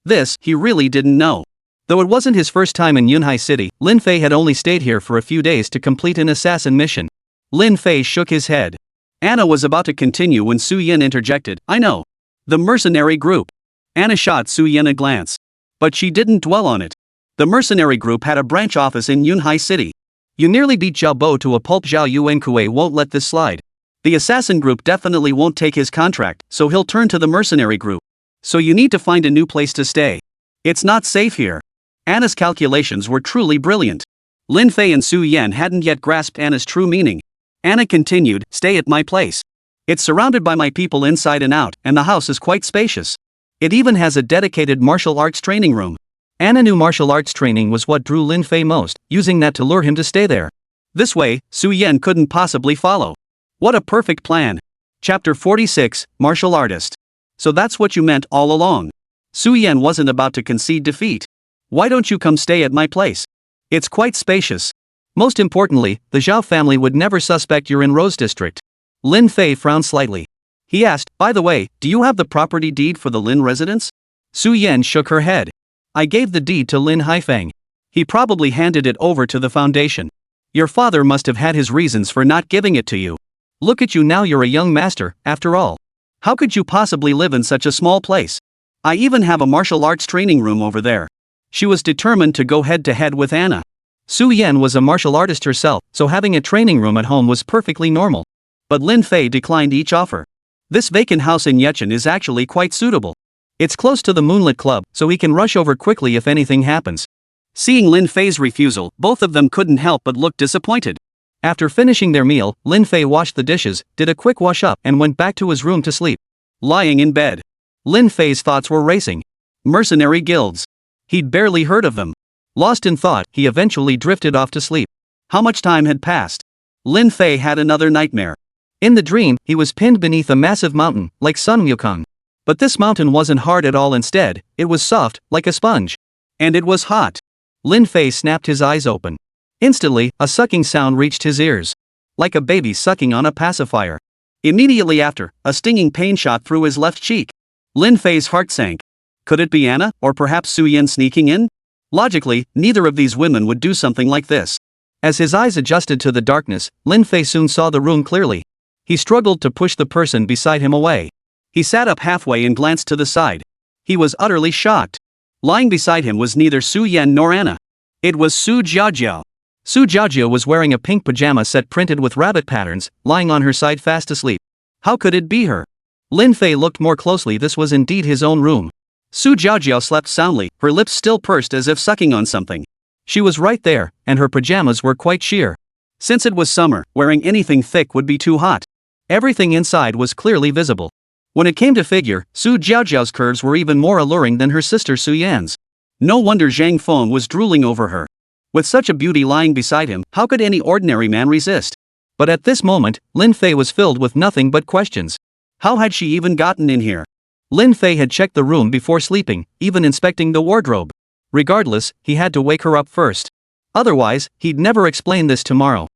This, he really didn't know. Though it wasn't his first time in Yunhai City, Lin Fei had only stayed here for a few days to complete an assassin mission. Lin Fei shook his head. Anna was about to continue when Su Yin interjected, I know. The mercenary group. Anna shot Su Yin a glance. But she didn't dwell on it. The mercenary group had a branch office in Yunhai City. You nearly beat Zhao Bo to a pulp. Zhao Yuankue won't let this slide. The assassin group definitely won't take his contract, so he'll turn to the mercenary group. So you need to find a new place to stay. It's not safe here. Anna's calculations were truly brilliant. Lin Fei and Su Yan hadn't yet grasped Anna's true meaning. Anna continued, stay at my place. It's surrounded by my people inside and out, and the house is quite spacious. It even has a dedicated martial arts training room. Anna knew martial arts training was what drew Lin Fei most, using that to lure him to stay there. This way, Su Yan couldn't possibly follow. What a perfect plan. Chapter 46, Martial Artist. So that's what you meant all along. Su Yan wasn't about to concede defeat. Why don't you come stay at my place? It's quite spacious. Most importantly, the Zhao family would never suspect you're in Rose District. Lin Fei frowned slightly. He asked, by the way, do you have the property deed for the Lin residence? Su Yan shook her head. I gave the deed to Lin Haifeng. He probably handed it over to the foundation. Your father must have had his reasons for not giving it to you. Look at you now, you're a young master, after all. How could you possibly live in such a small place? I even have a martial arts training room over there. She was determined to go head-to-head with Anna. Su Yan was a martial artist herself, so having a training room at home was perfectly normal. But Lin Fei declined each offer. This vacant house in Yechen is actually quite suitable. It's close to the Moonlit Club, so he can rush over quickly if anything happens. Seeing Lin Fei's refusal, both of them couldn't help but look disappointed. After finishing their meal, Lin Fei washed the dishes, did a quick wash-up, and went back to his room to sleep. Lying in bed, Lin Fei's thoughts were racing. Mercenary guilds. He'd barely heard of them. Lost in thought, he eventually drifted off to sleep. How much time had passed? Lin Fei had another nightmare. In the dream, he was pinned beneath a massive mountain, like Sunmmary. But this mountain wasn't hard at all, instead, it was soft, like a sponge. And it was hot. Lin Fei snapped his eyes open. Instantly, a sucking sound reached his ears. Like a baby sucking on a pacifier. Immediately after, a stinging pain shot through his left cheek. Lin Fei's heart sank. Could it be Anna, or perhaps Su Yan sneaking in? Logically, neither of these women would do something like this. As his eyes adjusted to the darkness, Lin Fei soon saw the room clearly. He struggled to push the person beside him away. He sat up halfway and glanced to the side. He was utterly shocked. Lying beside him was neither Su Yan nor Anna. It was Su Jiajiao. Su Jiajiao was wearing a pink pajama set printed with rabbit patterns, lying on her side fast asleep. How could it be her? Lin Fei looked more closely. This was indeed his own room. Su Jiajiao slept soundly, her lips still pursed as if sucking on something. She was right there, and her pajamas were quite sheer. Since it was summer, wearing anything thick would be too hot. Everything inside was clearly visible. When it came to figure, Su Jiajiao's curves were even more alluring than her sister Su Yan's. No wonder Zhang Feng was drooling over her. With such a beauty lying beside him, how could any ordinary man resist? But at this moment, Lin Fei was filled with nothing but questions. How had she even gotten in here? Lin Fei had checked the room before sleeping, even inspecting the wardrobe. Regardless, he had to wake her up first. Otherwise, he'd never explain this tomorrow.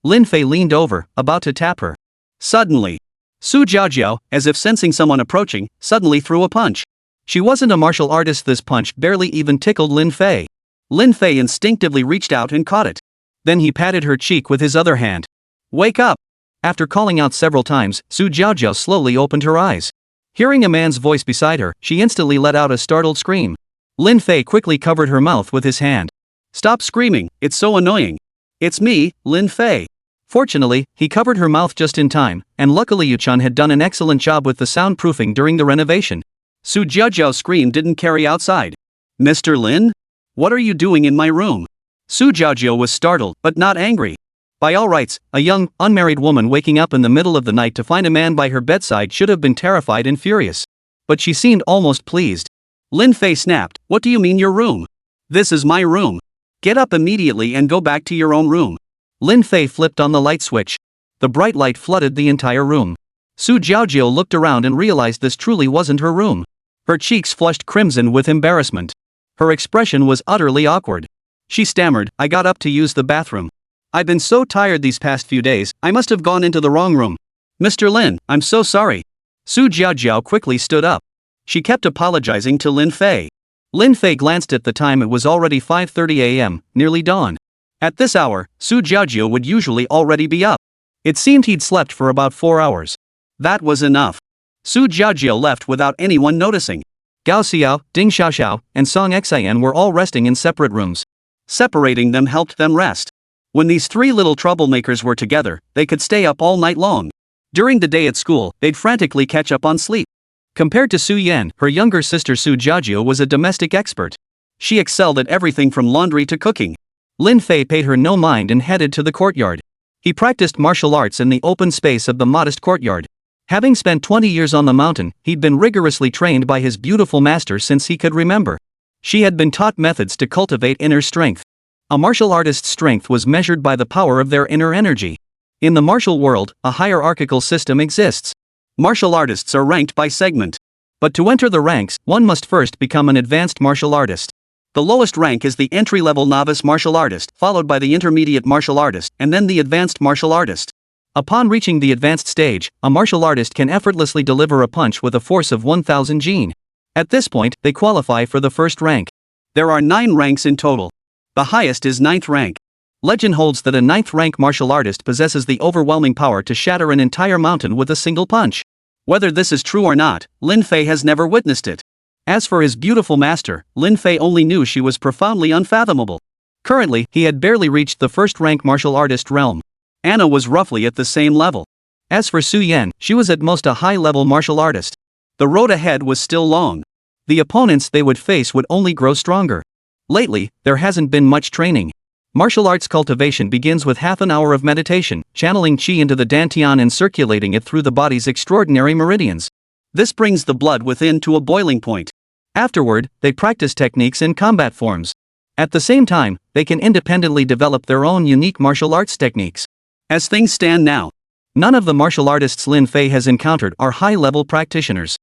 Lin Fei leaned over, about to tap her. Suddenly, Su Jiajiao, as if sensing someone approaching, suddenly threw a punch. She wasn't a martial artist. This punch barely even tickled Lin Fei. Lin Fei instinctively reached out and caught it. Then he patted her cheek with his other hand. Wake up! After calling out several times, Su Jiajiao slowly opened her eyes. Hearing a man's voice beside her, she instantly let out a startled scream. Lin Fei quickly covered her mouth with his hand. Stop screaming, it's so annoying. It's me, Lin Fei. Fortunately, he covered her mouth just in time, and luckily Yuchan had done an excellent job with the soundproofing during the renovation. Su Jiajiao's scream didn't carry outside. Mr. Lin? What are you doing in my room? Su Jiajiao was startled, but not angry. By all rights, a young, unmarried woman waking up in the middle of the night to find a man by her bedside should have been terrified and furious. But she seemed almost pleased. Lin Fei snapped, what do you mean your room? This is my room. Get up immediately and go back to your own room. Lin Fei flipped on the light switch. The bright light flooded the entire room. Su Jiaojiu looked around and realized this truly wasn't her room. Her cheeks flushed crimson with embarrassment. Her expression was utterly awkward. She stammered, "I got up to use the bathroom. I've been so tired these past few days, I must have gone into the wrong room. Mr. Lin, I'm so sorry." Su Jiaojiu quickly stood up. She kept apologizing to Lin Fei. Lin Fei glanced at the time. It was already 5:30 a.m., nearly dawn. At this hour, Su Jiaojiu would usually already be up. It seemed he'd slept for about 4 hours. That was enough. Su Jiaojiu left without anyone noticing. Gao Xiao, Ding Xiaoxiao, and Song Xian were all resting in separate rooms. Separating them helped them rest. When these three little troublemakers were together, they could stay up all night long. During the day at school, they'd frantically catch up on sleep. Compared to Su Yan, her younger sister Su Jiaojiu was a domestic expert. She excelled at everything from laundry to cooking. Lin Fei paid her no mind and headed to the courtyard. He practiced martial arts in the open space of the modest courtyard. Having spent 20 years on the mountain, he'd been rigorously trained by his beautiful master since he could remember. She had been taught methods to cultivate inner strength. A martial artist's strength was measured by the power of their inner energy. In the martial world, a hierarchical system exists. Martial artists are ranked by segment. But to enter the ranks, one must first become an advanced martial artist. The lowest rank is the entry-level novice martial artist, followed by the intermediate martial artist, and then the advanced martial artist. Upon reaching the advanced stage, a martial artist can effortlessly deliver a punch with a force of 1000 jin. At this point, they qualify for the first rank. There are 9 ranks in total. The highest is 9th rank. Legend holds that a 9th rank martial artist possesses the overwhelming power to shatter an entire mountain with a single punch. Whether this is true or not, Lin Fei has never witnessed it. As for his beautiful master, Lin Fei only knew she was profoundly unfathomable. Currently, he had barely reached the first rank martial artist realm. Anna was roughly at the same level. As for Su Yan, she was at most a high-level martial artist. The road ahead was still long. The opponents they would face would only grow stronger. Lately, there hasn't been much training. Martial arts cultivation begins with half an hour of meditation, channeling qi into the dantian and circulating it through the body's extraordinary meridians. This brings the blood within to a boiling point. Afterward, they practice techniques in combat forms. At the same time, they can independently develop their own unique martial arts techniques. As things stand now, none of the martial artists Lin Fei has encountered are high-level practitioners.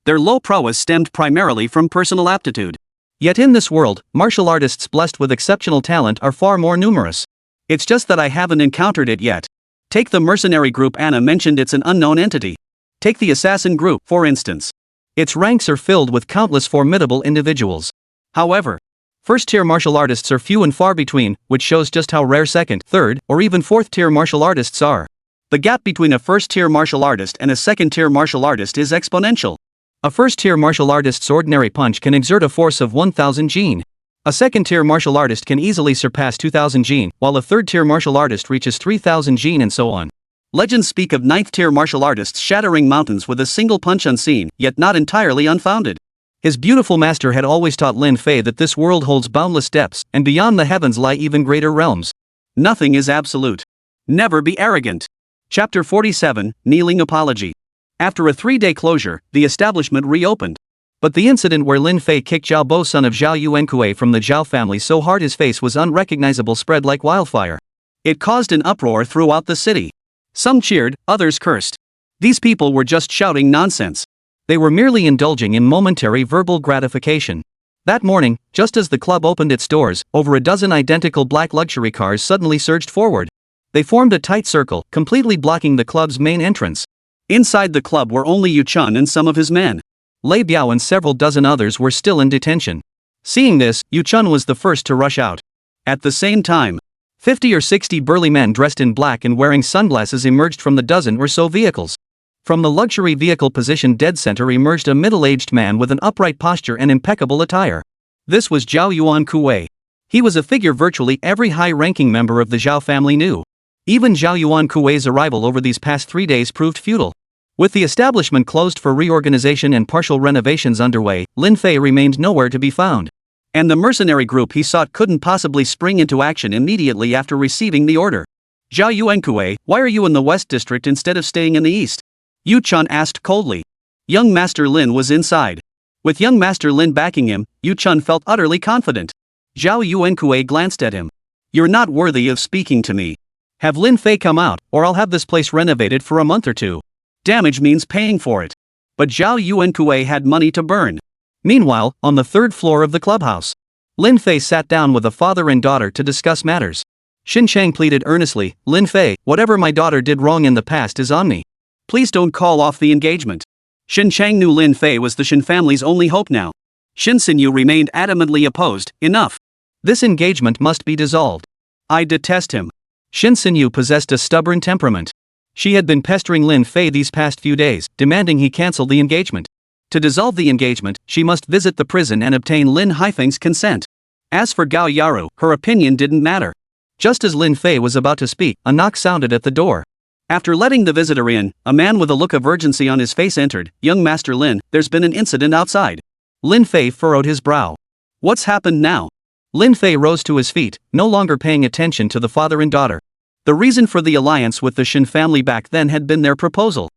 Their low prowess stemmed primarily from personal aptitude. Yet in this world, martial artists blessed with exceptional talent are far more numerous. It's just that I haven't encountered it yet. Take the mercenary group Anna mentioned. It's an unknown entity. Take the assassin group, for instance. Its ranks are filled with countless formidable individuals. However, first-tier martial artists are few and far between, which shows just how rare second, third, or even fourth-tier martial artists are. The gap between a first-tier martial artist and a second-tier martial artist is exponential. A first-tier martial artist's ordinary punch can exert a force of 1000 jin. A second-tier martial artist can easily surpass 2000 jin, while a third-tier martial artist reaches 3000 jin and so on. Legends speak of 9th-tier martial artists shattering mountains with a single punch, unseen, yet not entirely unfounded. His beautiful master had always taught Lin Fei that this world holds boundless depths, and beyond the heavens lie even greater realms. Nothing is absolute. Never be arrogant. Chapter 47, Kneeling Apology. After a 3-day closure, the establishment reopened. But the incident where Lin Fei kicked Zhao Bo, son of Zhao Yuankue from the Zhao family, so hard his face was unrecognizable, spread like wildfire. It caused an uproar throughout the city. Some cheered, others cursed. These people were just shouting nonsense. They were merely indulging in momentary verbal gratification. That morning, just as the club opened its doors, over a dozen identical black luxury cars suddenly surged forward. They formed a tight circle, completely blocking the club's main entrance. Inside the club were only Yu Chun and some of his men. Lei Biao and several dozen others were still in detention. Seeing this, Yu Chun was the first to rush out. At the same time, 50 or 60 burly men dressed in black and wearing sunglasses emerged from the dozen or so vehicles. From the luxury vehicle positioned dead center emerged a middle-aged man with an upright posture and impeccable attire. This was Zhao Yuankue. He was a figure virtually every high-ranking member of the Zhao family knew. Even Zhao Yuankue's arrival over these past 3 days proved futile. With the establishment closed for reorganization and partial renovations underway, Lin Fei remained nowhere to be found. And the mercenary group he sought couldn't possibly spring into action immediately after receiving the order. Zhao Yuankue, why are you in the West District instead of staying in the East? Yu Chun asked coldly. Young Master Lin was inside. With young Master Lin backing him, Yu Chun felt utterly confident. Zhao Yuankue glanced at him. You're not worthy of speaking to me. Have Lin Fei come out, or I'll have this place renovated for a month or two. Damage means paying for it. But Zhao Yuankue had money to burn. Meanwhile, on the third floor of the clubhouse, Lin Fei sat down with a father and daughter to discuss matters. Xin Chang pleaded earnestly, Lin Fei, whatever my daughter did wrong in the past is on me. Please don't call off the engagement. Shen Chang knew Lin Fei was the Shen family's only hope now. Shen Xinyu remained adamantly opposed. Enough. This engagement must be dissolved. I detest him. Shen Xinyu possessed a stubborn temperament. She had been pestering Lin Fei these past few days, demanding he cancel the engagement. To dissolve the engagement, she must visit the prison and obtain Lin Haifeng's consent. As for Gao Yaru, her opinion didn't matter. Just as Lin Fei was about to speak, a knock sounded at the door. After letting the visitor in, a man with a look of urgency on his face entered. Young Master Lin, there's been an incident outside. Lin Fei furrowed his brow. What's happened now? Lin Fei rose to his feet, no longer paying attention to the father and daughter. The reason for the alliance with the Shen family back then had been their proposal.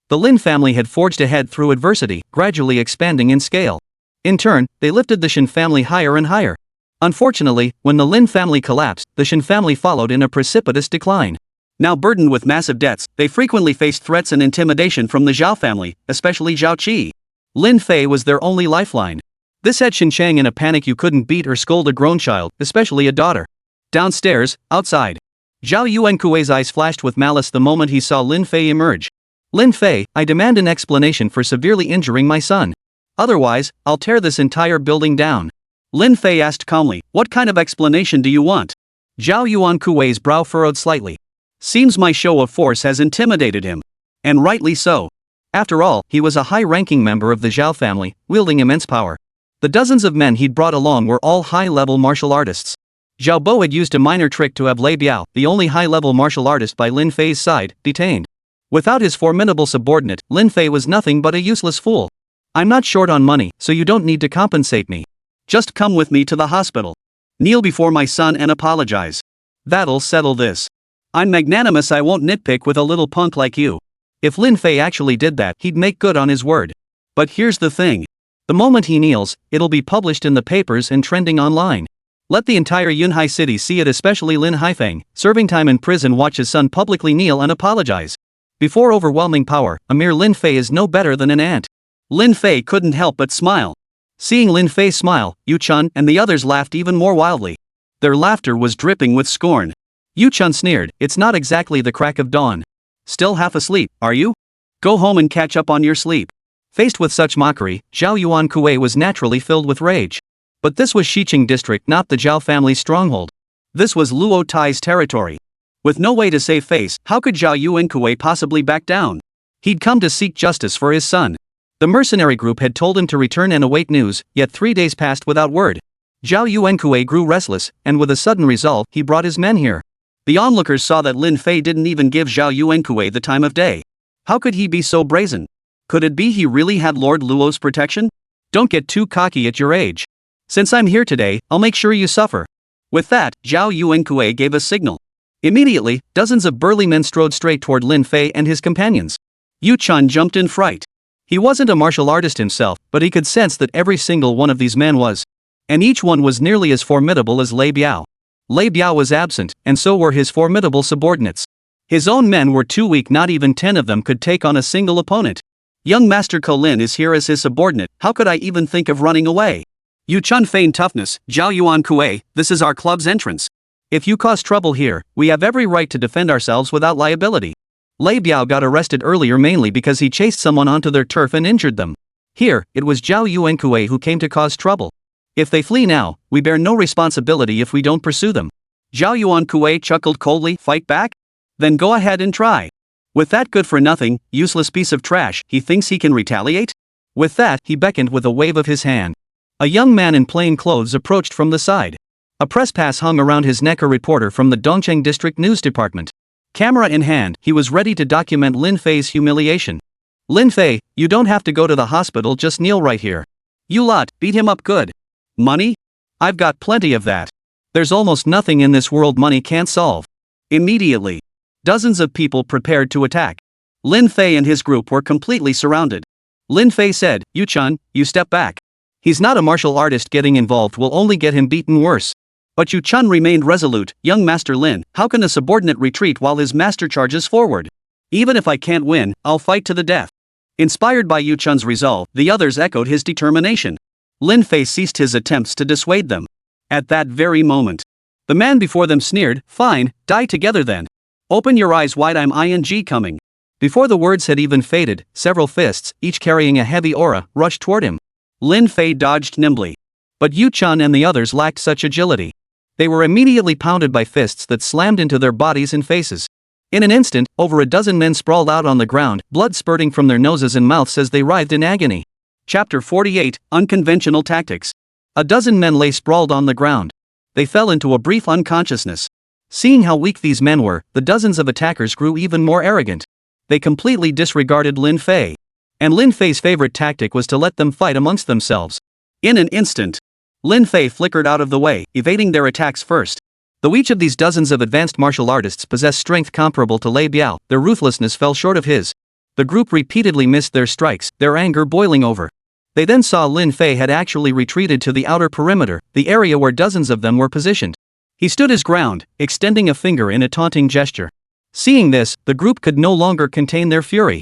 The Lin family had forged ahead through adversity, gradually expanding in scale. In turn, they lifted the Shen family higher and higher. Unfortunately, when the Lin family collapsed, the Shen family followed in a precipitous decline. Now burdened with massive debts, they frequently faced threats and intimidation from the Zhao family, especially Zhao Qi. Lin Fei was their only lifeline. This had Shen Chang in a panic. You couldn't beat or scold a grown child, especially a daughter. Downstairs, outside, Zhao Yuankue's eyes flashed with malice the moment he saw Lin Fei emerge. Lin Fei, I demand an explanation for severely injuring my son. Otherwise, I'll tear this entire building down. Lin Fei asked calmly, what kind of explanation do you want? Zhao Yuankue's brow furrowed slightly. Seems my show of force has intimidated him. And rightly so. After all, he was a high-ranking member of the Zhao family, wielding immense power. The dozens of men he'd brought along were all high-level martial artists. Zhao Bo had used a minor trick to have Lei Biao, the only high-level martial artist by Lin Fei's side, detained. Without his formidable subordinate, Lin Fei was nothing but a useless fool. I'm not short on money, so you don't need to compensate me. Just come with me to the hospital. Kneel before my son and apologize. That'll settle this. I'm magnanimous. I won't nitpick with a little punk like you. If Lin Fei actually did that, he'd make good on his word. But here's the thing. The moment he kneels, it'll be published in the papers and trending online. Let the entire Yunhai City see it, especially Lin Haifeng, serving time in prison, watch his son publicly kneel and apologize. Before overwhelming power, a mere Lin Fei is no better than an ant. Lin Fei couldn't help but smile. Seeing Lin Fei smile, Yu Chun and the others laughed even more wildly. Their laughter was dripping with scorn. Yu Chun sneered, it's not exactly the crack of dawn. Still half asleep, are you? Go home and catch up on your sleep. Faced with such mockery, Zhao Yuankue was naturally filled with rage. But this was Xiqing district, not the Zhao family's stronghold. This was Luo Tai's territory. With no way to save face, how could Zhao Yuankue possibly back down? He'd come to seek justice for his son. The mercenary group had told him to return and await news, yet 3 days passed without word. Zhao Yuankue grew restless, and with a sudden resolve, he brought his men here. The onlookers saw that Lin Fei didn't even give Zhao Yuankue the time of day. How could he be so brazen? Could it be he really had Lord Luo's protection? Don't get too cocky at your age. Since I'm here today, I'll make sure you suffer. With that, Zhao Yuankue gave a signal. Immediately, dozens of burly men strode straight toward Lin Fei and his companions. Yu Chun jumped in fright. He wasn't a martial artist himself, but he could sense that every single one of these men was. And each one was nearly as formidable as Lei Biao. Lei Biao was absent, and so were his formidable subordinates. His own men were too weak, not even 10 of them could take on a single opponent. Young Master Lin is here as his subordinate, how could I even think of running away? Yu Chun feigned toughness. Zhao Yuankue, this is our club's entrance. If you cause trouble here, we have every right to defend ourselves without liability. Lei Biao got arrested earlier mainly because he chased someone onto their turf and injured them. Here, it was Zhao Yuankue who came to cause trouble. If they flee now, we bear no responsibility if we don't pursue them. Zhao Yuankue chuckled coldly, fight back? Then go ahead and try. With that good-for-nothing, useless piece of trash, he thinks he can retaliate? With that, he beckoned with a wave of his hand. A young man in plain clothes approached from the side. A press pass hung around his neck, a reporter from the Dongcheng District News Department. Camera in hand, he was ready to document Lin Fei's humiliation. Lin Fei, you don't have to go to the hospital, just kneel right here. You lot, beat him up good. Money? I've got plenty of that. There's almost nothing in this world money can't solve. Immediately, dozens of people prepared to attack. Lin Fei and his group were completely surrounded. Lin Fei said, Yu Chun, you step back. He's not a martial artist, getting involved will only get him beaten worse. But Yu Chun remained resolute. Young Master Lin, how can a subordinate retreat while his master charges forward? Even if I can't win, I'll fight to the death. Inspired by Yu Chun's resolve, the others echoed his determination. Lin Fei ceased his attempts to dissuade them. At that very moment, the man before them sneered, "Fine, die together then. Open your eyes wide, I'm ing coming." Before the words had even faded, several fists, each carrying a heavy aura, rushed toward him. Lin Fei dodged nimbly. But Yu Chun and the others lacked such agility. They were immediately pounded by fists that slammed into their bodies and faces. In an instant, over a dozen men sprawled out on the ground, blood spurting from their noses and mouths as they writhed in agony. Chapter 48, Unconventional Tactics. A dozen men lay sprawled on the ground. They fell into a brief unconsciousness. Seeing how weak these men were, the dozens of attackers grew even more arrogant. They completely disregarded Lin Fei. And Lin Fei's favorite tactic was to let them fight amongst themselves. In an instant, Lin Fei flickered out of the way, evading their attacks first. Though each of these dozens of advanced martial artists possessed strength comparable to Lei Biao, their ruthlessness fell short of his. The group repeatedly missed their strikes, their anger boiling over. They then saw Lin Fei had actually retreated to the outer perimeter, the area where dozens of them were positioned. He stood his ground, extending a finger in a taunting gesture. Seeing this, the group could no longer contain their fury.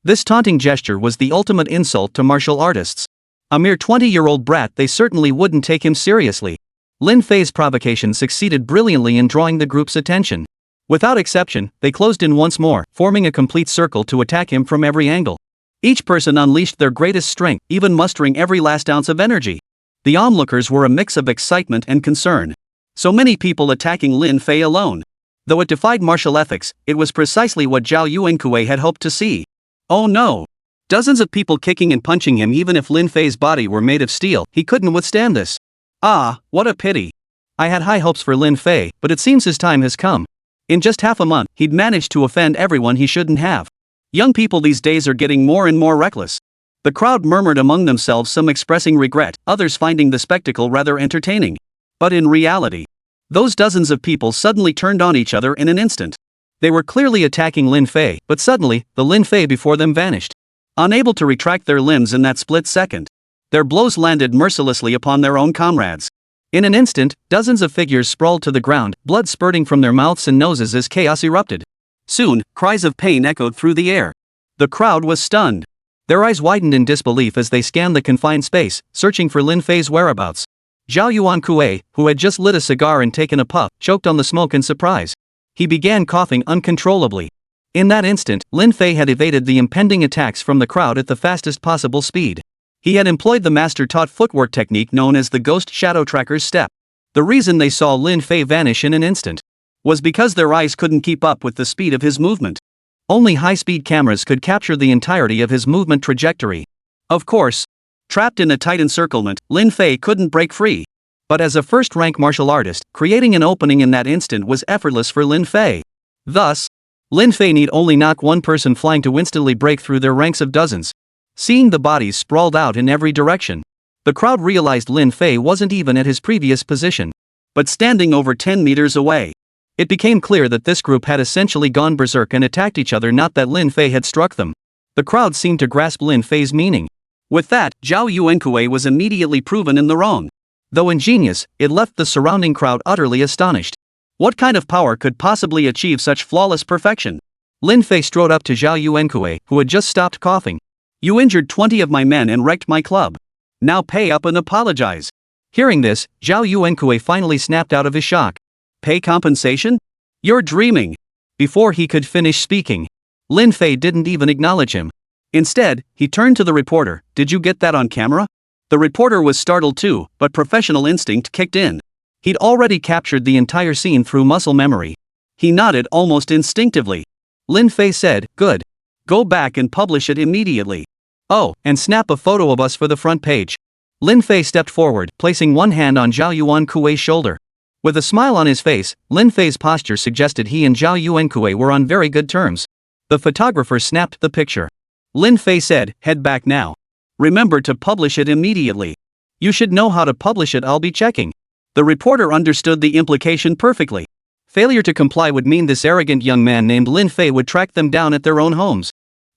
This taunting gesture was the ultimate insult to martial artists. A mere 20-year-old brat, they certainly wouldn't take him seriously. Lin Fei's provocation succeeded brilliantly in drawing the group's attention. Without exception, they closed in once more, forming a complete circle to attack him from every angle. Each person unleashed their greatest strength, even mustering every last ounce of energy. The onlookers were a mix of excitement and concern. So many people attacking Lin Fei alone. Though it defied martial ethics, it was precisely what Zhao Yuankui had hoped to see. Oh no! Dozens of people kicking and punching him. Even if Lin Fei's body were made of steel, he couldn't withstand this. Ah, what a pity. I had high hopes for Lin Fei, but it seems his time has come. In just half a month, he'd managed to offend everyone he shouldn't have. Young people these days are getting more and more reckless. The crowd murmured among themselves, some expressing regret, others finding the spectacle rather entertaining. But in reality, those dozens of people suddenly turned on each other in an instant. They were clearly attacking Lin Fei, but suddenly, the Lin Fei before them vanished. Unable to retract their limbs in that split second, their blows landed mercilessly upon their own comrades. In an instant, dozens of figures sprawled to the ground, blood spurting from their mouths and noses as chaos erupted. Soon, cries of pain echoed through the air. The crowd was stunned. Their eyes widened in disbelief as they scanned the confined space, searching for Lin Fei's whereabouts. Zhao Yuankui, who had just lit a cigar and taken a puff, choked on the smoke in surprise. He began coughing uncontrollably. In that instant, Lin Fei had evaded the impending attacks from the crowd at the fastest possible speed. He had employed the master-taught footwork technique known as the Ghost Shadow Tracker's step. The reason they saw Lin Fei vanish in an instant was because their eyes couldn't keep up with the speed of his movement. Only high-speed cameras could capture the entirety of his movement trajectory. Of course, trapped in a tight encirclement, Lin Fei couldn't break free. But as a first-rank martial artist, creating an opening in that instant was effortless for Lin Fei. Thus, Lin Fei need only knock one person flying to instantly break through their ranks of dozens. Seeing the bodies sprawled out in every direction, the crowd realized Lin Fei wasn't even at his previous position, but standing over 10 meters away. It became clear that this group had essentially gone berserk and attacked each other, not that Lin Fei had struck them. The crowd seemed to grasp Lin Fei's meaning. With that, Zhao Yuankui was immediately proven in the wrong. Though ingenious, it left the surrounding crowd utterly astonished. What kind of power could possibly achieve such flawless perfection? Lin Fei strode up to Zhao Yuankui, who had just stopped coughing. "You injured 20 of my men and wrecked my club. Now pay up and apologize." Hearing this, Zhao Yuankui finally snapped out of his shock. "Pay compensation? You're dreaming." Before he could finish speaking, Lin Fei didn't even acknowledge him. Instead, he turned to the reporter. "Did you get that on camera?" The reporter was startled too, but professional instinct kicked in. He'd already captured the entire scene through muscle memory. He nodded almost instinctively. Lin Fei said, "Good. Go back and publish it immediately. Oh, and snap a photo of us for the front page." Lin Fei stepped forward, placing one hand on Zhao Yuankui's shoulder. With a smile on his face, Lin Fei's posture suggested he and Zhao Yuankui were on very good terms. The photographer snapped the picture. Lin Fei said, "Head back now. Remember to publish it immediately. You should know how to publish it, I'll be checking." The reporter understood the implication perfectly. Failure to comply would mean this arrogant young man named Lin Fei would track them down at their own homes.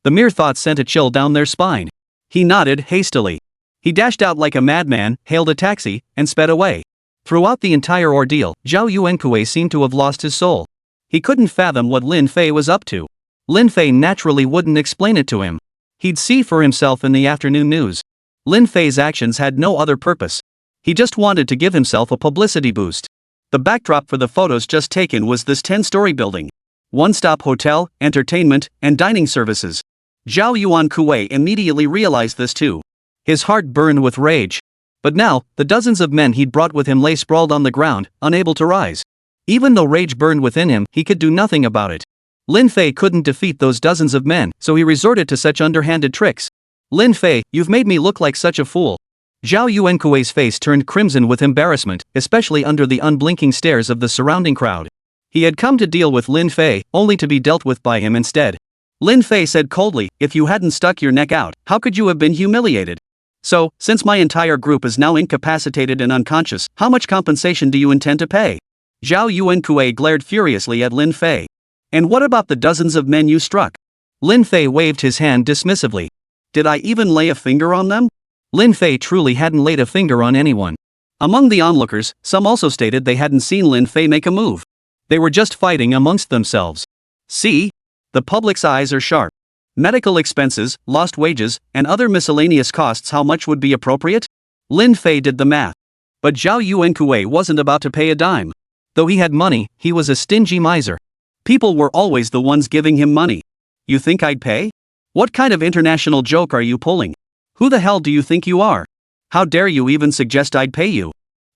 The mere thought sent a chill down their spine. He nodded hastily. He dashed out like a madman, hailed a taxi, and sped away. Throughout the entire ordeal, Zhao Yuankui seemed to have lost his soul. He couldn't fathom what Lin Fei was up to. Lin Fei naturally wouldn't explain it to him. He'd see for himself in the afternoon news. Lin Fei's actions had no other purpose. He just wanted to give himself a publicity boost. The backdrop for the photos just taken was this 10-story building. One-stop hotel, entertainment, and dining services. Zhao Yuan immediately realized this too. His heart burned with rage. But now, the dozens of men he'd brought with him lay sprawled on the ground, unable to rise. Even though rage burned within him, he could do nothing about it. Lin Fei couldn't defeat those dozens of men, so he resorted to such underhanded tricks. Lin Fei, you've made me look like such a fool. Zhao Yuankui's face turned crimson with embarrassment, especially under the unblinking stares of the surrounding crowd. He had come to deal with Lin Fei, only to be dealt with by him instead. Lin Fei said coldly, if you hadn't stuck your neck out, how could you have been humiliated? So, since my entire group is now incapacitated and unconscious, how much compensation do you intend to pay? Zhao Yuankui glared furiously at Lin Fei. And what about the dozens of men you struck? Lin Fei waved his hand dismissively. Did I even lay a finger on them? Lin Fei truly hadn't laid a finger on anyone. Among the onlookers, some also stated they hadn't seen Lin Fei make a move. They were just fighting amongst themselves. See? The public's eyes are sharp. Medical expenses, lost wages, and other miscellaneous costs, how much would be appropriate? Lin Fei did the math. But Zhao Yuankui wasn't about to pay a dime. Though he had money, he was a stingy miser. People were always the ones giving him money. You think I'd pay? What kind of international joke are you pulling? Who the hell do you think you are? How dare you even suggest I'd pay you?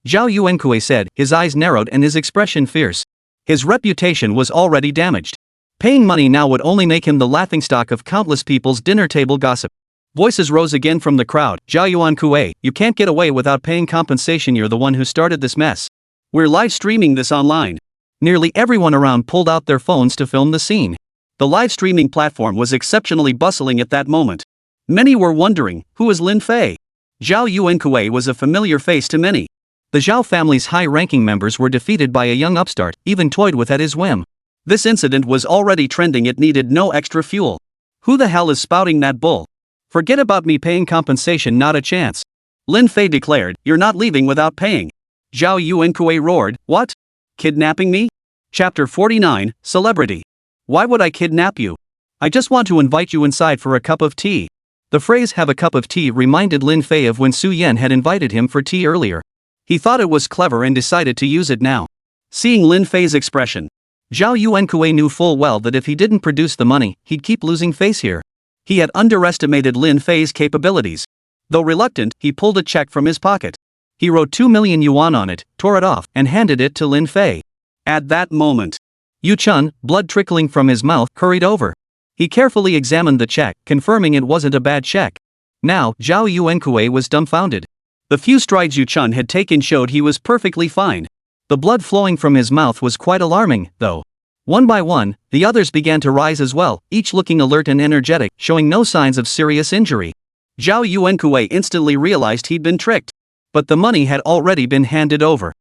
Zhao Yuankui said, his eyes narrowed and his expression fierce. His reputation was already damaged. Paying money now would only make him the laughingstock of countless people's dinner table gossip. Voices rose again from the crowd. Zhao Yuankui, you can't get away without paying compensation. You're the one who started this mess. We're live streaming this online. Nearly everyone around pulled out their phones to film the scene. The live streaming platform was exceptionally bustling at that moment. Many were wondering, who is Lin Fei? Zhao Yuankui was a familiar face to many. The Zhao family's high-ranking members were defeated by a young upstart, even toyed with at his whim. This incident was already trending, it needed no extra fuel. Who the hell is spouting that bull? Forget about me paying compensation, not a chance. Lin Fei declared, you're not leaving without paying. Zhao Yuankui roared, what? Kidnapping me? Chapter 49, Celebrity. Why would I kidnap you? I just want to invite you inside for a cup of tea. The phrase have a cup of tea reminded Lin Fei of when Su Yan had invited him for tea earlier. He thought it was clever and decided to use it now. Seeing Lin Fei's expression, Zhao Yuankui knew full well that if he didn't produce the money, he'd keep losing face here. He had underestimated Lin Fei's capabilities. Though reluctant, he pulled a check from his pocket. He wrote 2 million yuan on it, tore it off, and handed it to Lin Fei. At that moment, Yu Chun, blood trickling from his mouth, hurried over. He carefully examined the check, confirming it wasn't a bad check. Now, Zhao Yuankui was dumbfounded. The few strides Yu Chun had taken showed he was perfectly fine. The blood flowing from his mouth was quite alarming, though. One by one, the others began to rise as well, each looking alert and energetic, showing no signs of serious injury. Zhao Yuankui instantly realized he'd been tricked. But the money had already been handed over.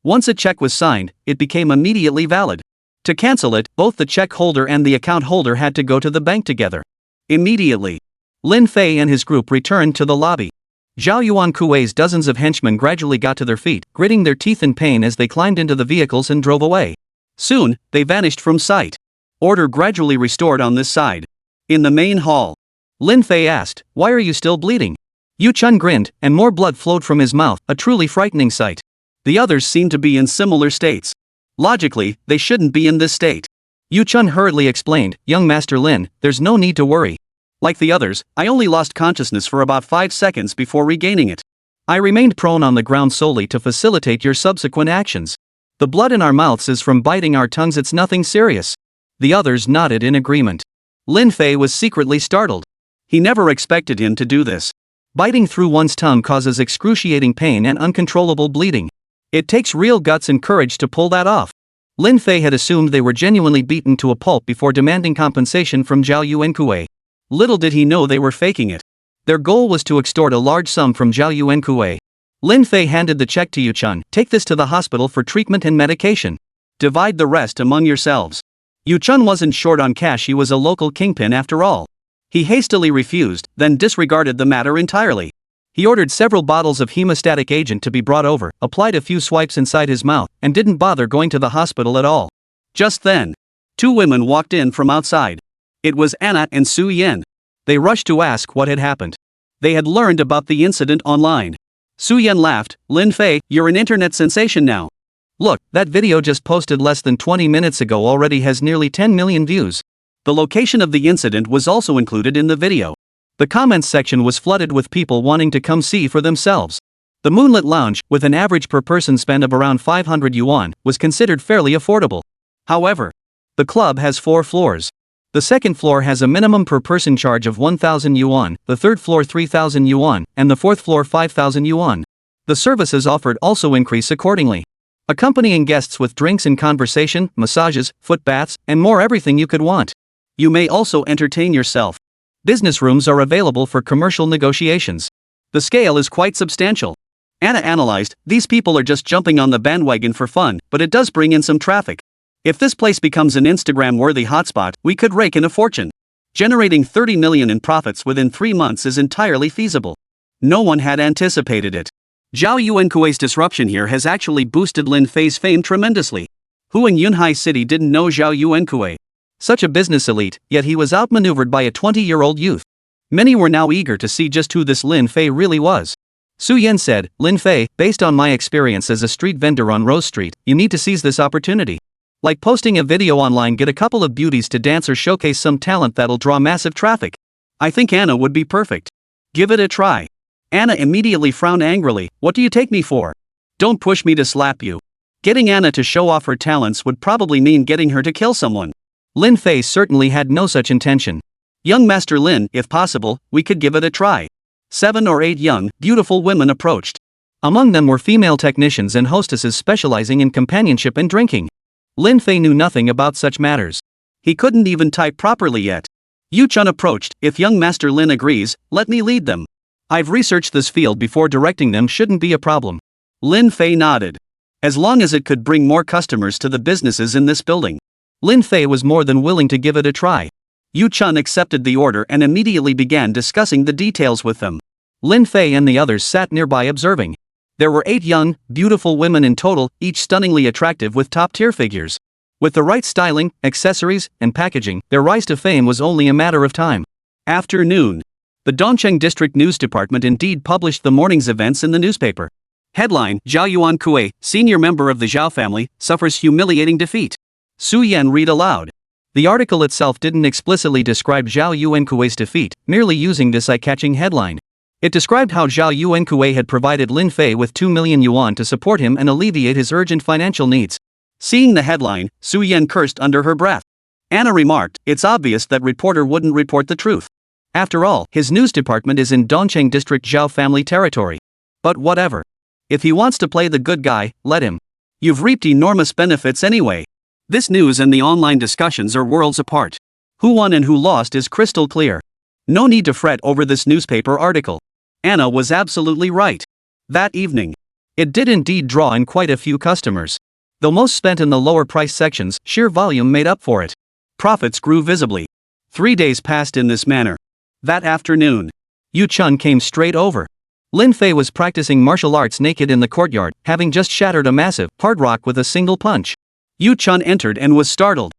Once a check was signed, it became immediately valid. To cancel it, both the check holder and the account holder had to go to the bank together. Immediately, Lin Fei and his group returned to the lobby. Zhao Yuankui's dozens of henchmen gradually got to their feet, gritting their teeth in pain as they climbed into the vehicles and drove away. Soon, they vanished from sight. Order gradually restored on this side. In the main hall, Lin Fei asked, why are you still bleeding? Yu Chun grinned, and more blood flowed from his mouth, a truly frightening sight. The others seemed to be in similar states. Logically, they shouldn't be in this state. Yu Chun hurriedly explained, young Master Lin, there's no need to worry. Like the others, I only lost consciousness for about 5 seconds before regaining it. I remained prone on the ground solely to facilitate your subsequent actions. The blood in our mouths is from biting our tongues, it's nothing serious. The others nodded in agreement. Lin Fei was secretly startled. He never expected him to do this. Biting through one's tongue causes excruciating pain and uncontrollable bleeding. It takes real guts and courage to pull that off. Lin Fei had assumed they were genuinely beaten to a pulp before demanding compensation from Zhao Yuankui. Little did he know they were faking it. Their goal was to extort a large sum from Zhao Yuankui. Lin Fei handed the check to Yu Chun. Take this to the hospital for treatment and medication. Divide the rest among yourselves. Yu Chun wasn't short on cash, he was a local kingpin after all. He hastily refused, then disregarded the matter entirely. He ordered several bottles of hemostatic agent to be brought over, applied a few swipes inside his mouth, and didn't bother going to the hospital at all. Just then, 2 women walked in from outside. It was Anna and Su Yan. They rushed to ask what had happened. They had learned about the incident online. Su Yan laughed. Lin Fei, you're an internet sensation now. Look, that video just posted less than 20 minutes ago already has nearly 10 million views. The location of the incident was also included in the video. The comments section was flooded with people wanting to come see for themselves. The Moonlit Lounge, with an average per person spend of around 500 yuan, was considered fairly affordable. However, the club has 4 floors. The second floor has a minimum per person charge of 1,000 yuan, the third floor 3,000 yuan, and the fourth floor 5,000 yuan. The services offered also increase accordingly, accompanying guests with drinks and conversation, massages, foot baths, and more everything you could want. You may also entertain yourself. Business rooms are available for commercial negotiations. The scale is quite substantial. Anna analyzed, these people are just jumping on the bandwagon for fun, but it does bring in some traffic. If this place becomes an Instagram-worthy hotspot, we could rake in a fortune. Generating 30 million in profits within 3 months is entirely feasible. No one had anticipated it. Zhao Yuankui's disruption here has actually boosted Lin Fei's fame tremendously. Who in Yunhai City didn't know Zhao Yuankui? Such a business elite, yet he was outmaneuvered by a 20-year-old youth. Many were now eager to see just who this Lin Fei really was. Su Yan said, Lin Fei, based on my experience as a street vendor on Rose Street, you need to seize this opportunity. Like posting a video online, get a couple of beauties to dance or showcase some talent that'll draw massive traffic. I think Anna would be perfect. Give it a try. Anna immediately frowned angrily. What do you take me for? Don't push me to slap you. Getting Anna to show off her talents would probably mean getting her to kill someone. Lin Fei certainly had no such intention. Young Master Lin, if possible, we could give it a try. 7 or 8 young, beautiful women approached. Among them were female technicians and hostesses specializing in companionship and drinking. Lin Fei knew nothing about such matters. He couldn't even type properly yet. Yu Chun approached. If young Master Lin agrees, let me lead them. I've researched this field before, directing them shouldn't be a problem. Lin Fei nodded. As long as it could bring more customers to the businesses in this building. Lin Fei was more than willing to give it a try. Yu Chun accepted the order and immediately began discussing the details with them. Lin Fei and the others sat nearby observing. There were 8 young, beautiful women in total, each stunningly attractive with top-tier figures. With the right styling, accessories, and packaging, their rise to fame was only a matter of time. Afternoon. The Dongcheng District News Department indeed published the morning's events in the newspaper. Headline, Zhao Yuankui, senior member of the Zhao family, suffers humiliating defeat. Su Yan read aloud. The article itself didn't explicitly describe Zhao Yuankui's defeat, merely using this eye-catching headline. It described how Zhao Yuankui had provided Lin Fei with 2 million yuan to support him and alleviate his urgent financial needs. Seeing the headline, Su Yan cursed under her breath. Anna remarked, it's obvious that reporter wouldn't report the truth. After all, his news department is in Dongcheng District Zhao family territory. But whatever. If he wants to play the good guy, let him. You've reaped enormous benefits anyway. This news and the online discussions are worlds apart. Who won and who lost is crystal clear. No need to fret over this newspaper article. Anna was absolutely right. That evening, it did indeed draw in quite a few customers. Though most spent in the lower price sections, sheer volume made up for it. Profits grew visibly. 3 days passed in this manner. That afternoon, Yu Chun came straight over. Lin Fei was practicing martial arts naked in the courtyard, having just shattered a massive, hard rock with a single punch. Yu Chun entered and was startled.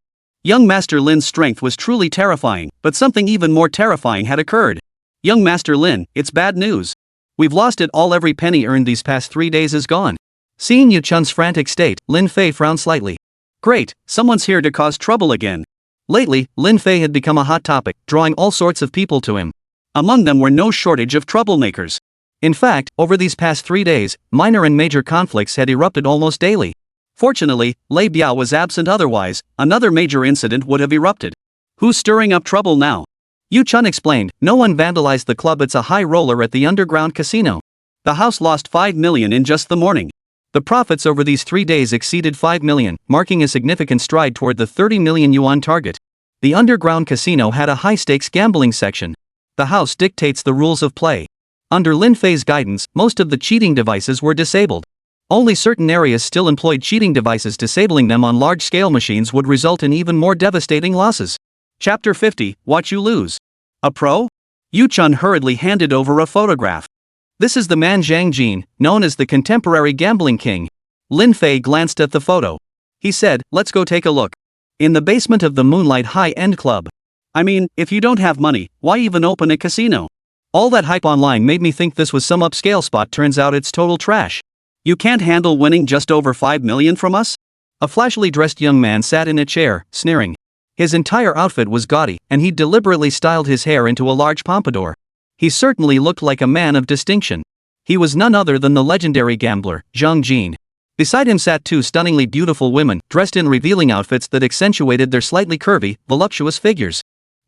Young Master Lin's strength was truly terrifying, but something even more terrifying had occurred. Young Master Lin, it's bad news. We've lost it all. Every penny earned these past 3 days is gone. Seeing Yu Chun's frantic state, Lin Fei frowned slightly. Great, someone's here to cause trouble again. Lately, Lin Fei had become a hot topic, drawing all sorts of people to him. Among them were no shortage of troublemakers. In fact, over these past 3 days, minor and major conflicts had erupted almost daily. Fortunately, Lei Biao was absent, otherwise, another major incident would have erupted. Who's stirring up trouble now? Yu Chun explained, no one vandalized the club, it's a high roller at the underground casino. The house lost 5 million in just the morning. The profits over these 3 days exceeded 5 million, marking a significant stride toward the 30 million yuan target. The underground casino had a high-stakes gambling section. The house dictates the rules of play. Under Lin Fei's guidance, most of the cheating devices were disabled. Only certain areas still employed cheating devices. Disabling them on large-scale machines would result in even more devastating losses. Chapter 50, Watch You Lose. A pro? Yu Chun hurriedly handed over a photograph. This is the man Zhang Jin, known as the contemporary gambling king. Lin Fei glanced at the photo. He said, let's go take a look. In the basement of the Moonlight High-End Club. I mean, if you don't have money, why even open a casino? All that hype online made me think this was some upscale spot, turns out it's total trash. You can't handle winning just over 5 million from us? A flashily dressed young man sat in a chair, sneering. His entire outfit was gaudy, and he'd deliberately styled his hair into a large pompadour. He certainly looked like a man of distinction. He was none other than the legendary gambler, Zhang Jin. Beside him sat two stunningly beautiful women, dressed in revealing outfits that accentuated their slightly curvy, voluptuous figures.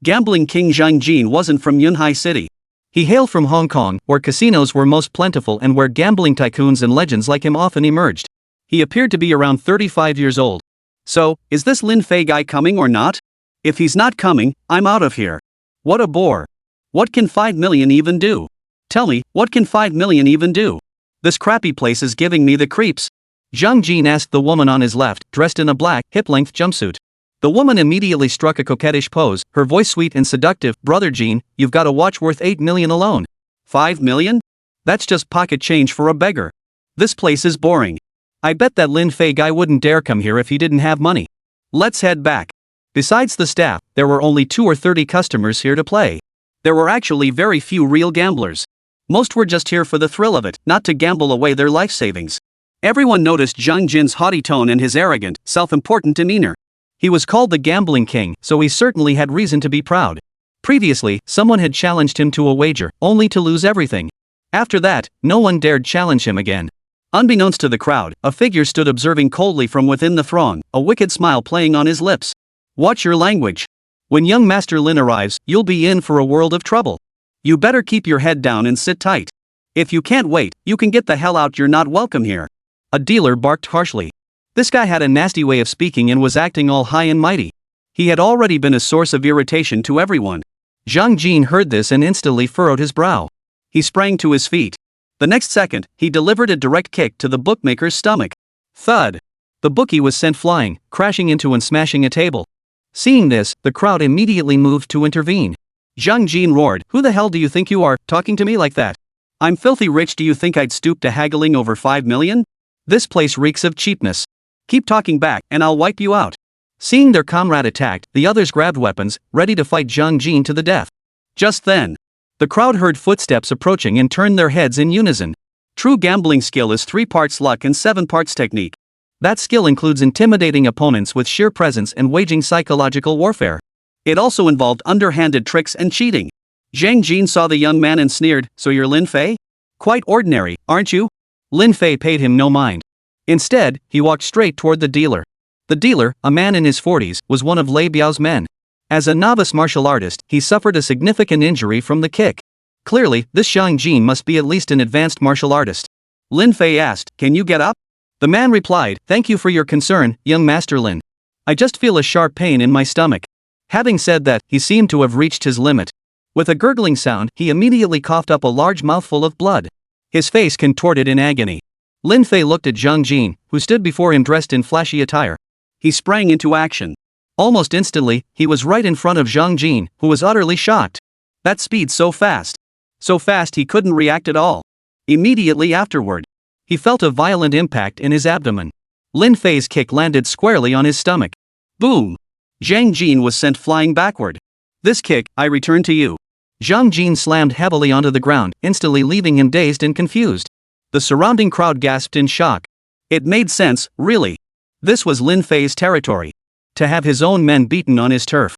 Gambling king Zhang Jin wasn't from Yunhai City. He hailed from Hong Kong, where casinos were most plentiful and where gambling tycoons and legends like him often emerged. He appeared to be around 35 years old. So, is this Lin Fei guy coming or not? If he's not coming, I'm out of here. What a bore. What can 5 million even do? Tell me, what can 5 million even do? This crappy place is giving me the creeps. Zhang Jin asked the woman on his left, dressed in a black, hip-length jumpsuit. The woman immediately struck a coquettish pose, her voice sweet and seductive. Brother Jin, you've got a watch worth 8 million alone. 5 million? That's just pocket change for a beggar. This place is boring. I bet that Lin Fei guy wouldn't dare come here if he didn't have money. Let's head back. Besides the staff, there were only 2 or 30 customers here to play. There were actually very few real gamblers. Most were just here for the thrill of it, not to gamble away their life savings. Everyone noticed Zhang Jin's haughty tone and his arrogant, self-important demeanor. He was called the Gambling King, so he certainly had reason to be proud. Previously, someone had challenged him to a wager, only to lose everything. After that, no one dared challenge him again. Unbeknownst to the crowd, a figure stood observing coldly from within the throng, a wicked smile playing on his lips. Watch your language. When young Master Lin arrives, you'll be in for a world of trouble. You better keep your head down and sit tight. If you can't wait, you can get the hell out, you're not welcome here. A dealer barked harshly. This guy had a nasty way of speaking and was acting all high and mighty. He had already been a source of irritation to everyone. Zhang Jin heard this and instantly furrowed his brow. He sprang to his feet. The next second, he delivered a direct kick to the bookmaker's stomach. Thud! The bookie was sent flying, crashing into and smashing a table. Seeing this, the crowd immediately moved to intervene. Zhang Jin roared, "Who the hell do you think you are, talking to me like that? I'm filthy rich, do you think I'd stoop to haggling over 5 million? This place reeks of cheapness. Keep talking back, and I'll wipe you out." Seeing their comrade attacked, the others grabbed weapons, ready to fight Zhang Jin to the death. Just then, the crowd heard footsteps approaching and turned their heads in unison. True gambling skill is 3 parts luck and 7 parts technique. That skill includes intimidating opponents with sheer presence and waging psychological warfare. It also involved underhanded tricks and cheating. Zhang Jin saw the young man and sneered, "So you're Lin Fei? Quite ordinary, aren't you?" Lin Fei paid him no mind. Instead, he walked straight toward the dealer. The dealer, a man in his 40s, was one of Lei Biao's men. As a novice martial artist, he suffered a significant injury from the kick. Clearly, this Zhang Jin must be at least an advanced martial artist. Lin Fei asked, "Can you get up?" The man replied, "Thank you for your concern, young Master Lin. I just feel a sharp pain in my stomach." Having said that, he seemed to have reached his limit. With a gurgling sound, he immediately coughed up a large mouthful of blood. His face contorted in agony. Lin Fei looked at Zhang Jin, who stood before him dressed in flashy attire. He sprang into action. Almost instantly, he was right in front of Zhang Jin, who was utterly shocked. That speed so fast. So fast he couldn't react at all. Immediately afterward, he felt a violent impact in his abdomen. Lin Fei's kick landed squarely on his stomach. Boom! Zhang Jin was sent flying backward. "This kick, I return to you." Zhang Jin slammed heavily onto the ground, instantly leaving him dazed and confused. The surrounding crowd gasped in shock. It made sense, really. This was Lin Fei's territory. To have his own men beaten on his turf.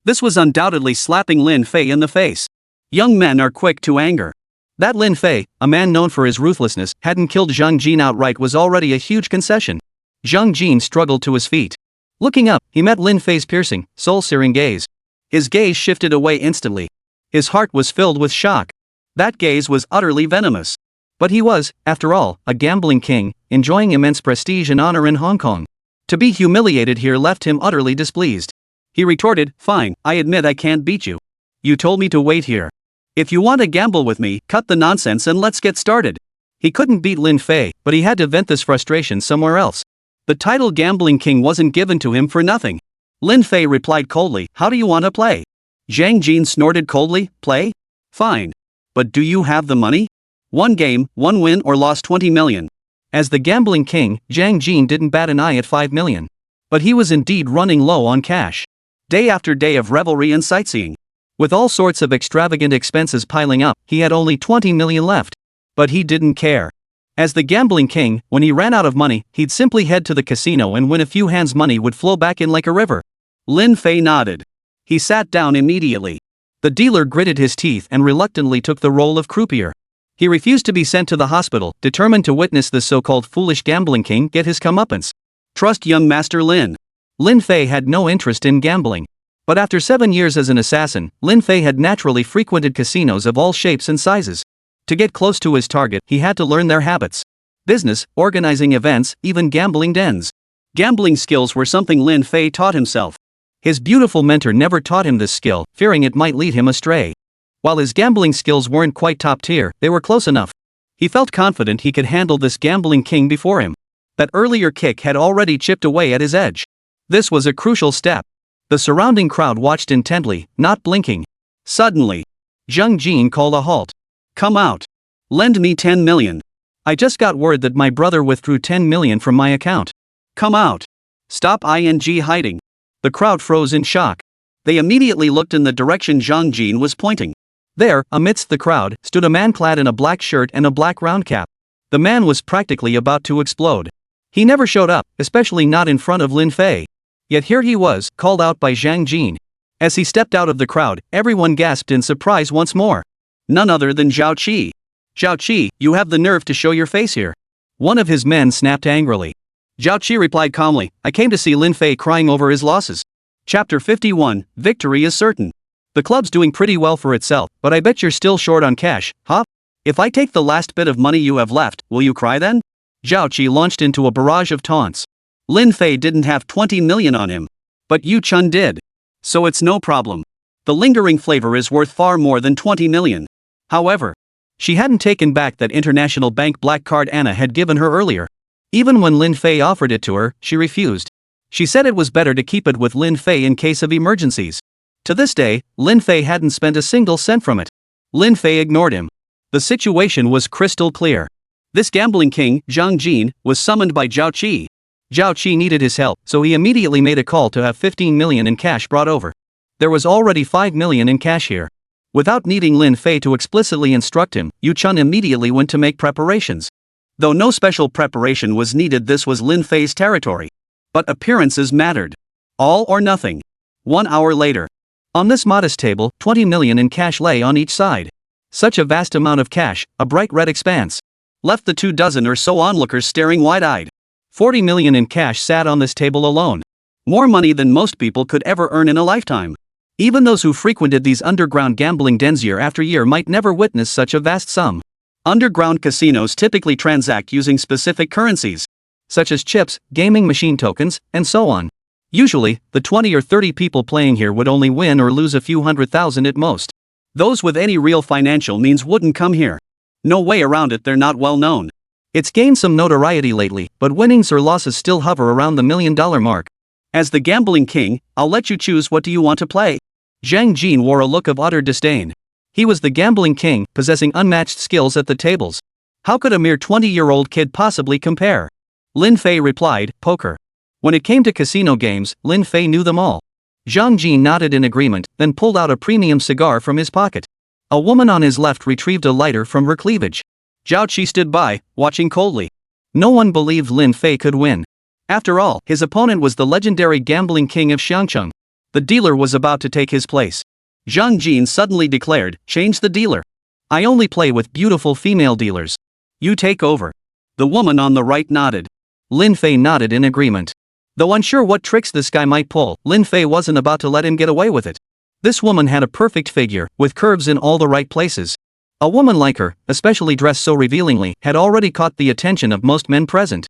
This was undoubtedly slapping Lin Fei in the face. Young men are quick to anger. That Lin Fei, a man known for his ruthlessness, hadn't killed Zhang Jin outright was already a huge concession. Zhang Jin struggled to his feet. Looking up, he met Lin Fei's piercing, soul-searing gaze. His gaze shifted away instantly. His heart was filled with shock. That gaze was utterly venomous. But he was, after all, a gambling king, enjoying immense prestige and honor in Hong Kong. To be humiliated here left him utterly displeased. He retorted, "Fine, I admit I can't beat you. You told me to wait here. If you want to gamble with me, cut the nonsense and let's get started." He couldn't beat Lin Fei, but he had to vent this frustration somewhere else. The title Gambling King wasn't given to him for nothing. Lin Fei replied coldly, "How do you want to play?" Zhang Jin snorted coldly, "Play? Fine. But do you have the money? 1 game, 1 win or lost 20 million. As the Gambling King, Zhang Jin didn't bat an eye at 5 million. But he was indeed running low on cash. Day after day of revelry and sightseeing. With all sorts of extravagant expenses piling up, he had only 20 million left. But he didn't care. As the gambling king, when he ran out of money, he'd simply head to the casino and win a few hands. Money would flow back in like a river. Lin Fei nodded. He sat down immediately. The dealer gritted his teeth and reluctantly took the role of croupier. He refused to be sent to the hospital, determined to witness the so-called foolish gambling king get his comeuppance. Trust young Master Lin. Lin Fei had no interest in gambling. But after 7 years as an assassin, Lin Fei had naturally frequented casinos of all shapes and sizes. To get close to his target, he had to learn their habits. Business, organizing events, even gambling dens. Gambling skills were something Lin Fei taught himself. His beautiful mentor never taught him this skill, fearing it might lead him astray. While his gambling skills weren't quite top tier, they were close enough. He felt confident he could handle this gambling king before him. That earlier kick had already chipped away at his edge. This was a crucial step. The surrounding crowd watched intently, not blinking. Suddenly, Zheng Jin called a halt. Come out. Lend me 10 million. I just got word that my brother withdrew 10 million from my account. Come out. Stop hiding. The crowd froze in shock. They immediately looked in the direction Zheng Jin was pointing. There, amidst the crowd, stood a man clad in a black shirt and a black round cap. The man was practically about to explode. He never showed up, especially not in front of Lin Fei. Yet here he was, called out by Zheng Jin. As he stepped out of the crowd, everyone gasped in surprise once more. None other than Zhao Qi. Zhao Qi, you have the nerve to show your face here. One of his men snapped angrily. Zhao Qi replied calmly, I came to see Lin Fei crying over his losses. Chapter 51, Victory is certain. The club's doing pretty well for itself, but I bet you're still short on cash, huh? If I take the last bit of money you have left, will you cry then? Zhao Qi launched into a barrage of taunts. Lin Fei didn't have 20 million on him. But Yu Chun did. So it's no problem. The lingering flavor is worth far more than 20 million. However, she hadn't taken back that international bank black card Anna had given her earlier. Even when Lin Fei offered it to her, she refused. She said it was better to keep it with Lin Fei in case of emergencies. To this day, Lin Fei hadn't spent a single cent from it. Lin Fei ignored him. The situation was crystal clear. This gambling king, Zheng Jin, was summoned by Zhao Qi. Zhao Qi needed his help, so he immediately made a call to have 15 million in cash brought over. There was already 5 million in cash here. Without needing Lin Fei to explicitly instruct him, Yu Chun immediately went to make preparations. Though no special preparation was needed, this was Lin Fei's territory. But appearances mattered. All or nothing. 1 hour later. On this modest table, 20 million in cash lay on each side. Such a vast amount of cash, a bright red expanse, left the 24 or so onlookers staring wide-eyed. 40 million in cash sat on this table alone. More money than most people could ever earn in a lifetime. Even those who frequented these underground gambling dens year after year might never witness such a vast sum. Underground casinos typically transact using specific currencies, such as chips, gaming machine tokens, and so on. Usually, the 20 or 30 people playing here would only win or lose a few 100,000 at most. Those with any real financial means wouldn't come here. No way around it, they're not well known. It's gained some notoriety lately, but winnings or losses still hover around the $1 million mark. As the gambling king, I'll let you choose, what do you want to play? Zheng Jin wore a look of utter disdain. He was the gambling king, possessing unmatched skills at the tables. How could a mere 20-year-old kid possibly compare? Lin Fei replied, poker. When it came to casino games, Lin Fei knew them all. Zheng Jin nodded in agreement, then pulled out a premium cigar from his pocket. A woman on his left retrieved a lighter from her cleavage. Zhao Qi stood by, watching coldly. No one believed Lin Fei could win. After all, his opponent was the legendary gambling king of Xiangcheng. The dealer was about to take his place. Zheng Jin suddenly declared, change the dealer. I only play with beautiful female dealers. You take over. The woman on the right nodded. Lin Fei nodded in agreement. Though unsure what tricks this guy might pull, Lin Fei wasn't about to let him get away with it. This woman had a perfect figure, with curves in all the right places. A woman like her, especially dressed so revealingly, had already caught the attention of most men present.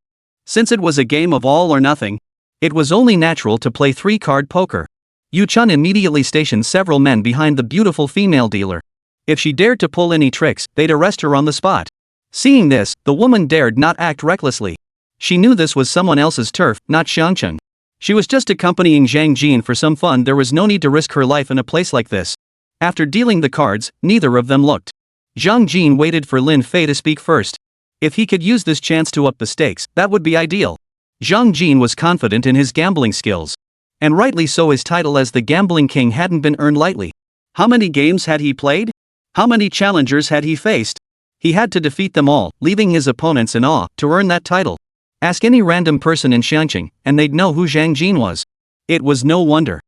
Since it was a game of all or nothing, it was only natural to play 3-card poker. Yu Chun immediately stationed several men behind the beautiful female dealer. If she dared to pull any tricks, they'd arrest her on the spot. Seeing this, the woman dared not act recklessly. She knew this was someone else's turf, not Xiangcheng. She was just accompanying Zheng Jin for some fun. There was no need to risk her life in a place like this. After dealing the cards, neither of them looked. Zheng Jin waited for Lin Fei to speak first. If he could use this chance to up the stakes, that would be ideal. Zheng Jin was confident in his gambling skills. And rightly so, his title as the Gambling King hadn't been earned lightly. How many games had he played? How many challengers had he faced? He had to defeat them all, leaving his opponents in awe, to earn that title. Ask any random person in Xiangqing, and they'd know who Zhang Jin was. It was no wonder.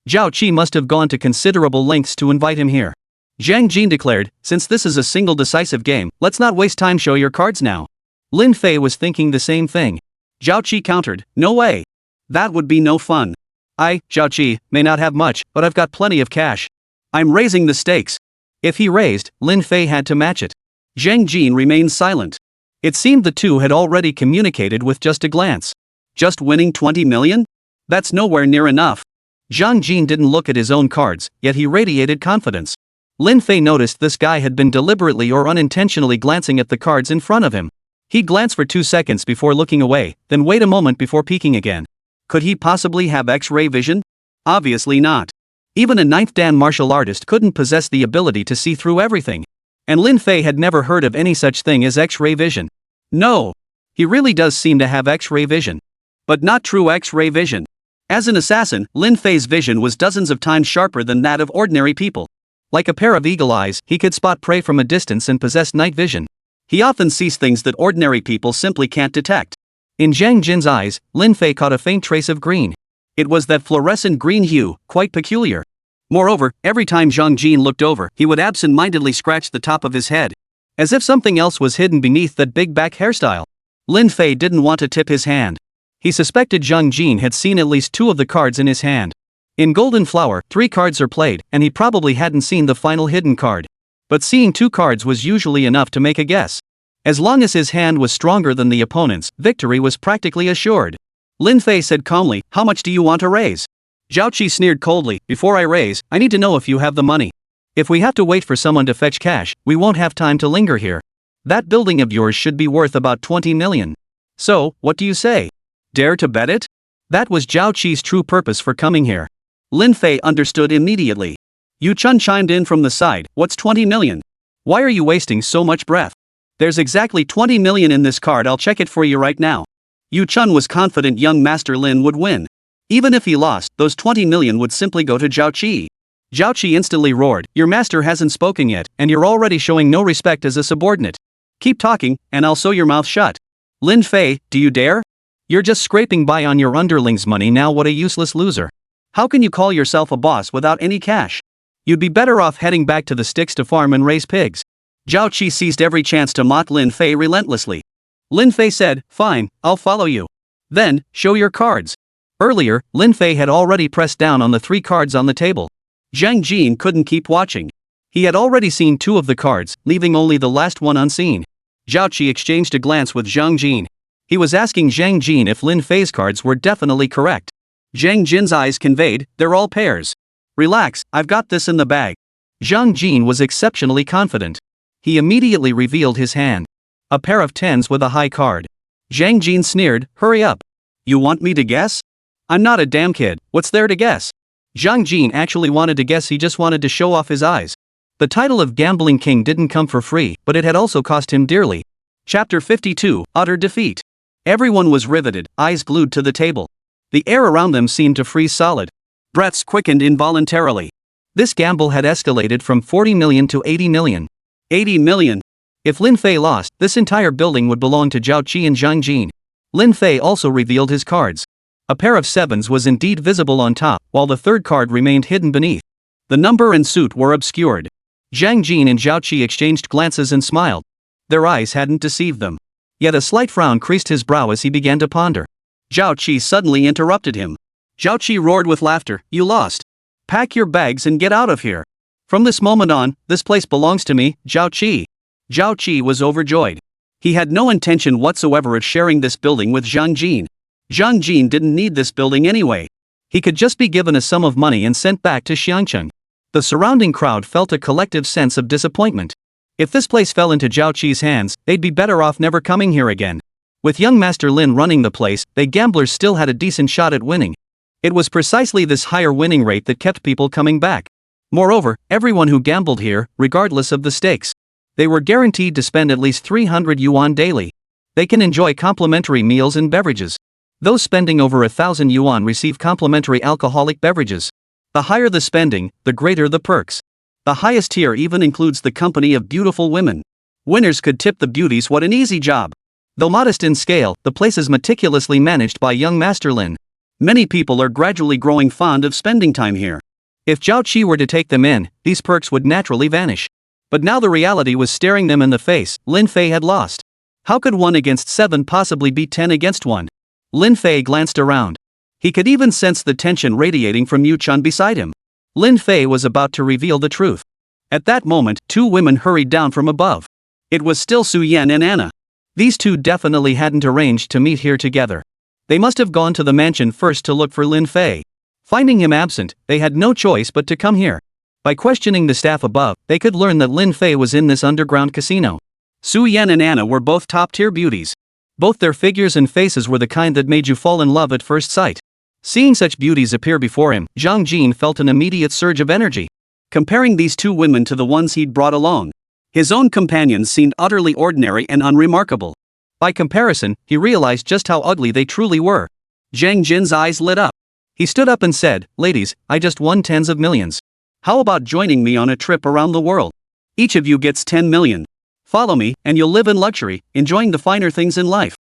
Zhao Qi must have gone to considerable lengths to invite him here. Zhang Jin declared, since this is a single decisive game, let's not waste time, show your cards now. Lin Fei was thinking the same thing. Zhao Qi countered, no way. That would be no fun. I, Zhao Qi, may not have much, but I've got plenty of cash. I'm raising the stakes. If he raised, Lin Fei had to match it. Zhang Jin remained silent. It seemed the two had already communicated with just a glance. Just winning 20 million? That's nowhere near enough. Zhang Jin didn't look at his own cards, yet he radiated confidence. Lin Fei noticed this guy had been deliberately or unintentionally glancing at the cards in front of him. He'd glance for 2 seconds before looking away, then wait a moment before peeking again. Could he possibly have X-ray vision? Obviously not. Even a 9th Dan martial artist couldn't possess the ability to see through everything. And Lin Fei had never heard of any such thing as X-ray vision. No. He really does seem to have X-ray vision. But not true X-ray vision. As an assassin, Lin Fei's vision was dozens of times sharper than that of ordinary people. Like a pair of eagle eyes, he could spot prey from a distance and possessed night vision. He often sees things that ordinary people simply can't detect. In Zhang Jin's eyes, Lin Fei caught a faint trace of green. It was that fluorescent green hue, quite peculiar. Moreover, every time Zhang Jin looked over, he would absent-mindedly scratch the top of his head. As if something else was hidden beneath that big back hairstyle. Lin Fei didn't want to tip his hand. He suspected Zhang Jin had seen at least 2 of the cards in his hand. In Golden Flower, 3 cards are played, and he probably hadn't seen the final hidden card. But seeing 2 cards was usually enough to make a guess. As long as his hand was stronger than the opponent's, victory was practically assured. Lin Fei said calmly, how much do you want to raise? Zhao Qi sneered coldly, before I raise, I need to know if you have the money. If we have to wait for someone to fetch cash, we won't have time to linger here. That building of yours should be worth about 20 million. So, what do you say? Dare to bet it? That was Zhao Qi's true purpose for coming here. Lin Fei understood immediately. Yu Chun chimed in from the side, what's 20 million? Why are you wasting so much breath? There's exactly 20 million in this card, I'll check it for you right now. Yu Chun was confident young Master Lin would win. Even if he lost, those 20 million would simply go to Zhao Qi. Zhao Qi instantly roared, your master hasn't spoken yet, and you're already showing no respect as a subordinate. Keep talking, and I'll sew your mouth shut. Lin Fei, do you dare? You're just scraping by on your underlings' money now, what a useless loser. How can you call yourself a boss without any cash? You'd be better off heading back to the sticks to farm and raise pigs. Zhao Qi seized every chance to mock Lin Fei relentlessly. Lin Fei said, fine, I'll follow you. Then, show your cards. Earlier, Lin Fei had already pressed down on the 3 cards on the table. Zhang Jin couldn't keep watching. He had already seen 2 of the cards, leaving only the last one unseen. Zhao Qi exchanged a glance with Zhang Jin. He was asking Zhang Jin if Lin Fei's cards were definitely correct. Zhang Jin's eyes conveyed, they're all pairs. Relax, I've got this in the bag. Zhang Jin was exceptionally confident. He immediately revealed his hand. A pair of 10s with a high card. Zhang Jin sneered, hurry up. You want me to guess? I'm not a damn kid, what's there to guess? Zhang Jin actually wanted to guess, he just wanted to show off his eyes. The title of Gambling King didn't come for free, but it had also cost him dearly. Chapter 52, Utter Defeat. Everyone was riveted, eyes glued to the table. The air around them seemed to freeze solid. Breaths quickened involuntarily. This gamble had escalated from 40 million to 80 million. 80 million. If Lin Fei lost, this entire building would belong to Zhao Qi and Zhang Jin. Lin Fei also revealed his cards. A pair of 7s was indeed visible on top, while the 3rd card remained hidden beneath. The number and suit were obscured. Zhang Jin and Zhao Qi exchanged glances and smiled. Their eyes hadn't deceived them. Yet a slight frown creased his brow as he began to ponder. Zhao Qi suddenly interrupted him. Zhao Qi roared with laughter, you lost. Pack your bags and get out of here. From this moment on, this place belongs to me, Zhao Qi. Zhao Qi was overjoyed. He had no intention whatsoever of sharing this building with Zhang Jin. Zhang Jin didn't need this building anyway. He could just be given a sum of money and sent back to Xiangqing. The surrounding crowd felt a collective sense of disappointment. If this place fell into Zhao Qi's hands, they'd be better off never coming here again. With young Master Lin running the place, they gamblers still had a decent shot at winning. It was precisely this higher winning rate that kept people coming back. Moreover, everyone who gambled here, regardless of the stakes, they were guaranteed to spend at least 300 yuan daily. They can enjoy complimentary meals and beverages. Those spending over 1,000 yuan receive complimentary alcoholic beverages. The higher the spending, the greater the perks. The highest tier even includes the company of beautiful women. Winners could tip the beauties. What an easy job. Though modest in scale, the place is meticulously managed by young Master Lin. Many people are gradually growing fond of spending time here. If Zhao Qi were to take them in, these perks would naturally vanish. But now the reality was staring them in the face. Lin Fei had lost. How could 1 against 7 possibly beat 10 against 1? Lin Fei glanced around. He could even sense the tension radiating from Yu Chun beside him. Lin Fei was about to reveal the truth. At that moment, 2 women hurried down from above. It was still Su Yan and Anna. These two definitely hadn't arranged to meet here together. They must have gone to the mansion first to look for Lin Fei. Finding him absent, they had no choice but to come here. By questioning the staff above, they could learn that Lin Fei was in this underground casino. Su Yan and Anna were both top-tier beauties. Both their figures and faces were the kind that made you fall in love at first sight. Seeing such beauties appear before him, Zhang Jin felt an immediate surge of energy. Comparing these 2 women to the ones he'd brought along, his own companions seemed utterly ordinary and unremarkable. By comparison, he realized just how ugly they truly were. Zhang Jin's eyes lit up. He stood up and said, "Ladies, I just won tens of millions. How about joining me on a trip around the world? Each of you gets 10 million. Follow me, and you'll live in luxury, enjoying the finer things in life."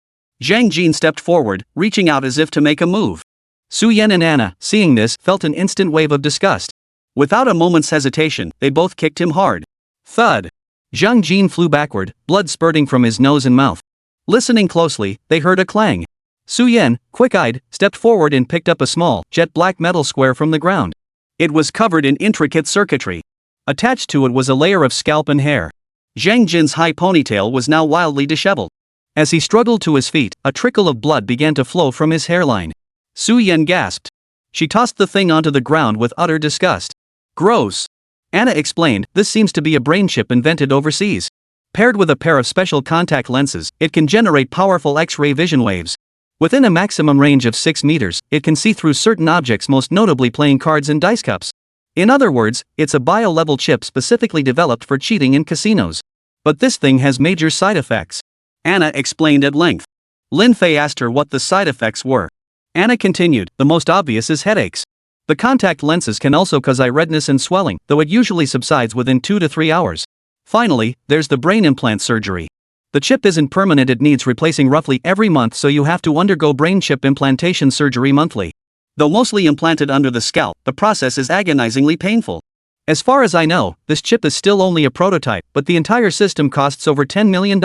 Zhang Jin stepped forward, reaching out as if to make a move. Su Yan and Anna, seeing this, felt an instant wave of disgust. Without a moment's hesitation, they both kicked him hard. Thud! Zhang Jin flew backward, blood spurting from his nose and mouth. Listening closely, they heard a clang. Su Yan, quick-eyed, stepped forward and picked up a small, jet-black metal square from the ground. It was covered in intricate circuitry. Attached to it was a layer of scalp and hair. Zhang Jin's high ponytail was now wildly disheveled. As he struggled to his feet, a trickle of blood began to flow from his hairline. Su Yan gasped. She tossed the thing onto the ground with utter disgust. "Gross." Anna explained, "This seems to be a brain chip invented overseas. Paired with a pair of special contact lenses, it can generate powerful X-ray vision waves. Within a maximum range of 6 meters, it can see through certain objects, most notably playing cards and dice cups. In other words, it's a bio-level chip specifically developed for cheating in casinos. But this thing has major side effects." Anna explained at length. Lin Fei asked her what the side effects were. Anna continued, "The most obvious is headaches. The contact lenses can also cause eye redness and swelling, though it usually subsides within 2 to 3 hours. Finally, there's the brain implant surgery. The chip isn't permanent, it needs replacing roughly every month, so you have to undergo brain chip implantation surgery monthly. Though mostly implanted under the scalp, the process is agonizingly painful. As far as I know, this chip is still only a prototype, but the entire system costs over $10 million.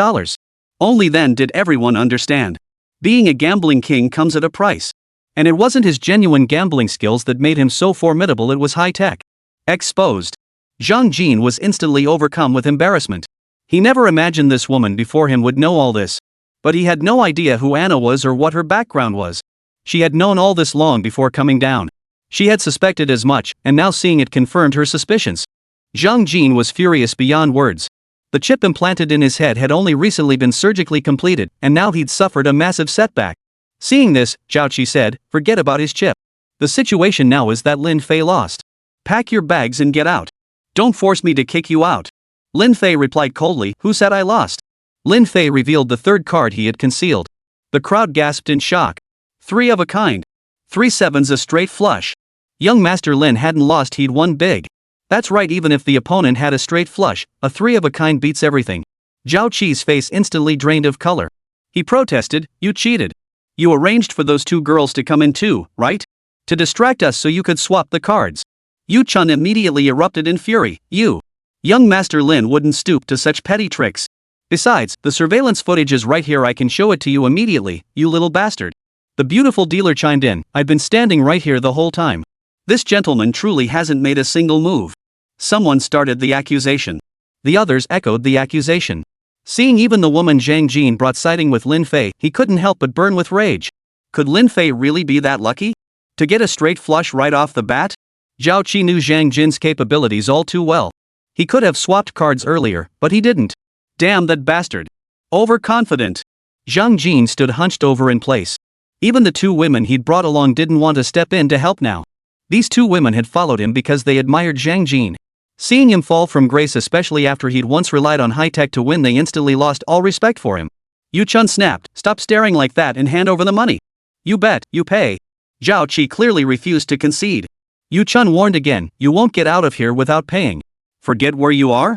Only then did everyone understand. Being a gambling king comes at a price. And it wasn't his genuine gambling skills that made him so formidable, it was high-tech. Exposed. Zhang Jin was instantly overcome with embarrassment. He never imagined this woman before him would know all this. But he had no idea who Anna was or what her background was. She had known all this long before coming down. She had suspected as much, and now seeing it confirmed her suspicions. Zhang Jin was furious beyond words. The chip implanted in his head had only recently been surgically completed, and now he'd suffered a massive setback. Seeing this, Zhao Qi said, "Forget about his chip. The situation now is that Lin Fei lost. Pack your bags and get out. Don't force me to kick you out." Lin Fei replied coldly, "Who said I lost?" Lin Fei revealed the third card he had concealed. The crowd gasped in shock. 3 of a kind. 3 sevens, a straight flush. Young Master Lin hadn't lost, he'd won big. That's right, even if the opponent had a straight flush, a 3 of a kind beats everything. Zhao Qi's face instantly drained of color. He protested, "You cheated. You arranged for those 2 girls to come in too, right? To distract us so you could swap the cards." Yu Chun immediately erupted in fury. "You. Young Master Lin wouldn't stoop to such petty tricks. Besides, the surveillance footage is right here, I can show it to you immediately, you little bastard." The beautiful dealer chimed in, "I've been standing right here the whole time. This gentleman truly hasn't made a single move." Someone started the accusation. The others echoed the accusation. Seeing even the woman Zhang Jin brought siding with Lin Fei, he couldn't help but burn with rage. Could Lin Fei really be that lucky? To get a straight flush right off the bat? Zhao Qi knew Zhang Jin's capabilities all too well. He could have swapped cards earlier, but he didn't. Damn that bastard. Overconfident. Zhang Jin stood hunched over in place. Even the 2 women he'd brought along didn't want to step in to help now. These 2 women had followed him because they admired Zhang Jin. Seeing him fall from grace, especially after he'd once relied on high-tech to win, they instantly lost all respect for him. Yu Chun snapped, "Stop staring like that and hand over the money." You bet, you pay. Zhao Qi clearly refused to concede. Yu Chun warned again, you won't get out of here without paying. Forget where you are?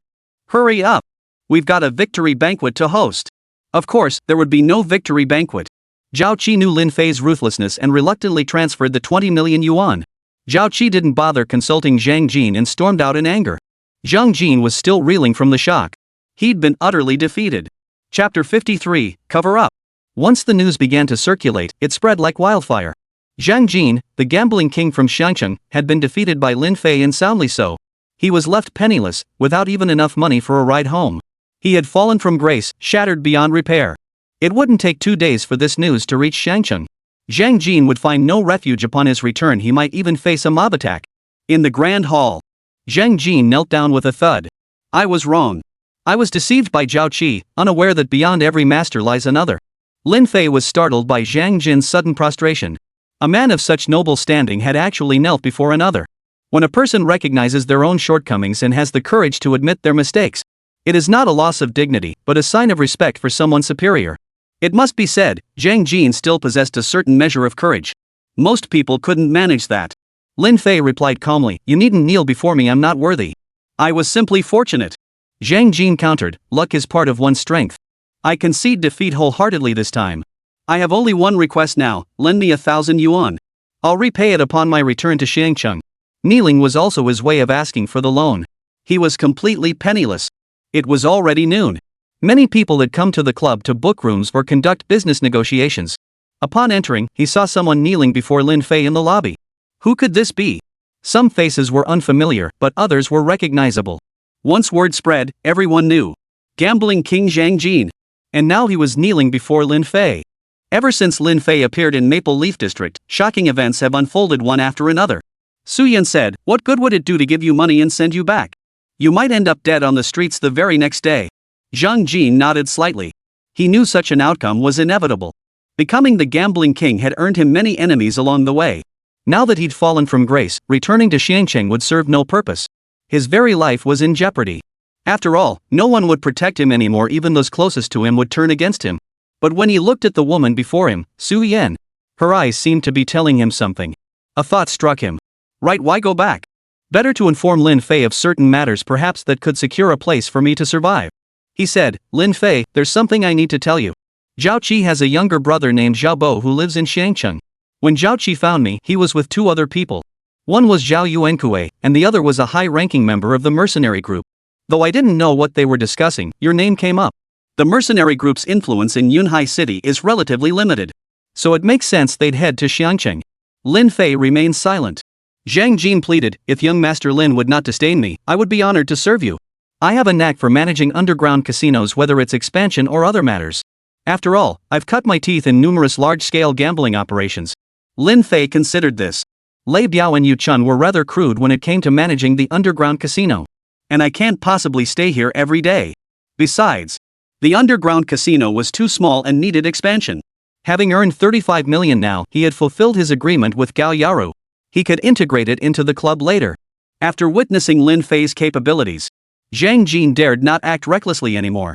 Hurry up. We've got a victory banquet to host. Of course, there would be no victory banquet. Zhao Qi knew Lin Fei's ruthlessness and reluctantly transferred the 20 million yuan. Zhao Qi didn't bother consulting Zhang Jin and stormed out in anger. Zhang Jin was still reeling from the shock. He'd been utterly defeated. Chapter 53, Cover Up. Once the news began to circulate, it spread like wildfire. Zhang Jin, the gambling king from Xiangcheng, had been defeated by Lin Fei and soundly so. He was left penniless, without even enough money for a ride home. He had fallen from grace, shattered beyond repair. It wouldn't take 2 days for this news to reach Xiangcheng. Zhang Jin would find no refuge upon his return. He might even face a mob attack. In the grand hall, Zhang Jin knelt down with a thud. I was wrong. I was deceived by Zhao Qi, unaware that beyond every master lies another. Lin Fei was startled by Zhang Jin's sudden prostration. A man of such noble standing had actually knelt before another. When a person recognizes their own shortcomings and has the courage to admit their mistakes, it is not a loss of dignity, but a sign of respect for someone superior. It must be said, Zhang Jin still possessed a certain measure of courage. Most people couldn't manage that. Lin Fei replied calmly, you needn't kneel before me, I'm not worthy. I was simply fortunate. Zhang Jin countered, luck is part of one's strength. I concede defeat wholeheartedly this time. I have only one request now, lend me 1,000 yuan. I'll repay it upon my return to Xiangcheng. Kneeling was also his way of asking for the loan. He was completely penniless. It was already noon. Many people had come to the club to book rooms or conduct business negotiations. Upon entering, he saw someone kneeling before Lin Fei in the lobby. Who could this be? Some faces were unfamiliar, but others were recognizable. Once word spread, everyone knew. Gambling King Zhang Jin. And now he was kneeling before Lin Fei. Ever since Lin Fei appeared in Maple Leaf District, shocking events have unfolded one after another. Su Yan said, what good would it do to give you money and send you back? You might end up dead on the streets the very next day. Zhang Jin nodded slightly. He knew such an outcome was inevitable. Becoming the gambling king had earned him many enemies along the way. Now that he'd fallen from grace, returning to Xiangcheng would serve no purpose. His very life was in jeopardy. After all, no one would protect him anymore, even those closest to him would turn against him. But when he looked at the woman before him, Su Yan, her eyes seemed to be telling him something. A thought struck him. Right, why go back? Better to inform Lin Fei of certain matters perhaps that could secure a place for me to survive. He said, Lin Fei, there's something I need to tell you. Zhao Qi has a younger brother named Zhao Bo who lives in Xiangcheng. When Zhao Qi found me, he was with 2 other people. One was Zhao Yuankue, and the other was a high-ranking member of the mercenary group. Though I didn't know what they were discussing, your name came up. The mercenary group's influence in Yunhai City is relatively limited. So it makes sense they'd head to Xiangcheng. Lin Fei remained silent. Zhang Jin pleaded, if young Master Lin would not disdain me, I would be honored to serve you. I have a knack for managing underground casinos, whether it's expansion or other matters. After all, I've cut my teeth in numerous large-scale gambling operations. Lin Fei considered this. Lei Biao and Yu Chun were rather crude when it came to managing the underground casino. And I can't possibly stay here every day. Besides, the underground casino was too small and needed expansion. Having earned 35 million now, he had fulfilled his agreement with Gao Yaru. He could integrate it into the club later. After witnessing Lin Fei's capabilities, Zhang Jin dared not act recklessly anymore.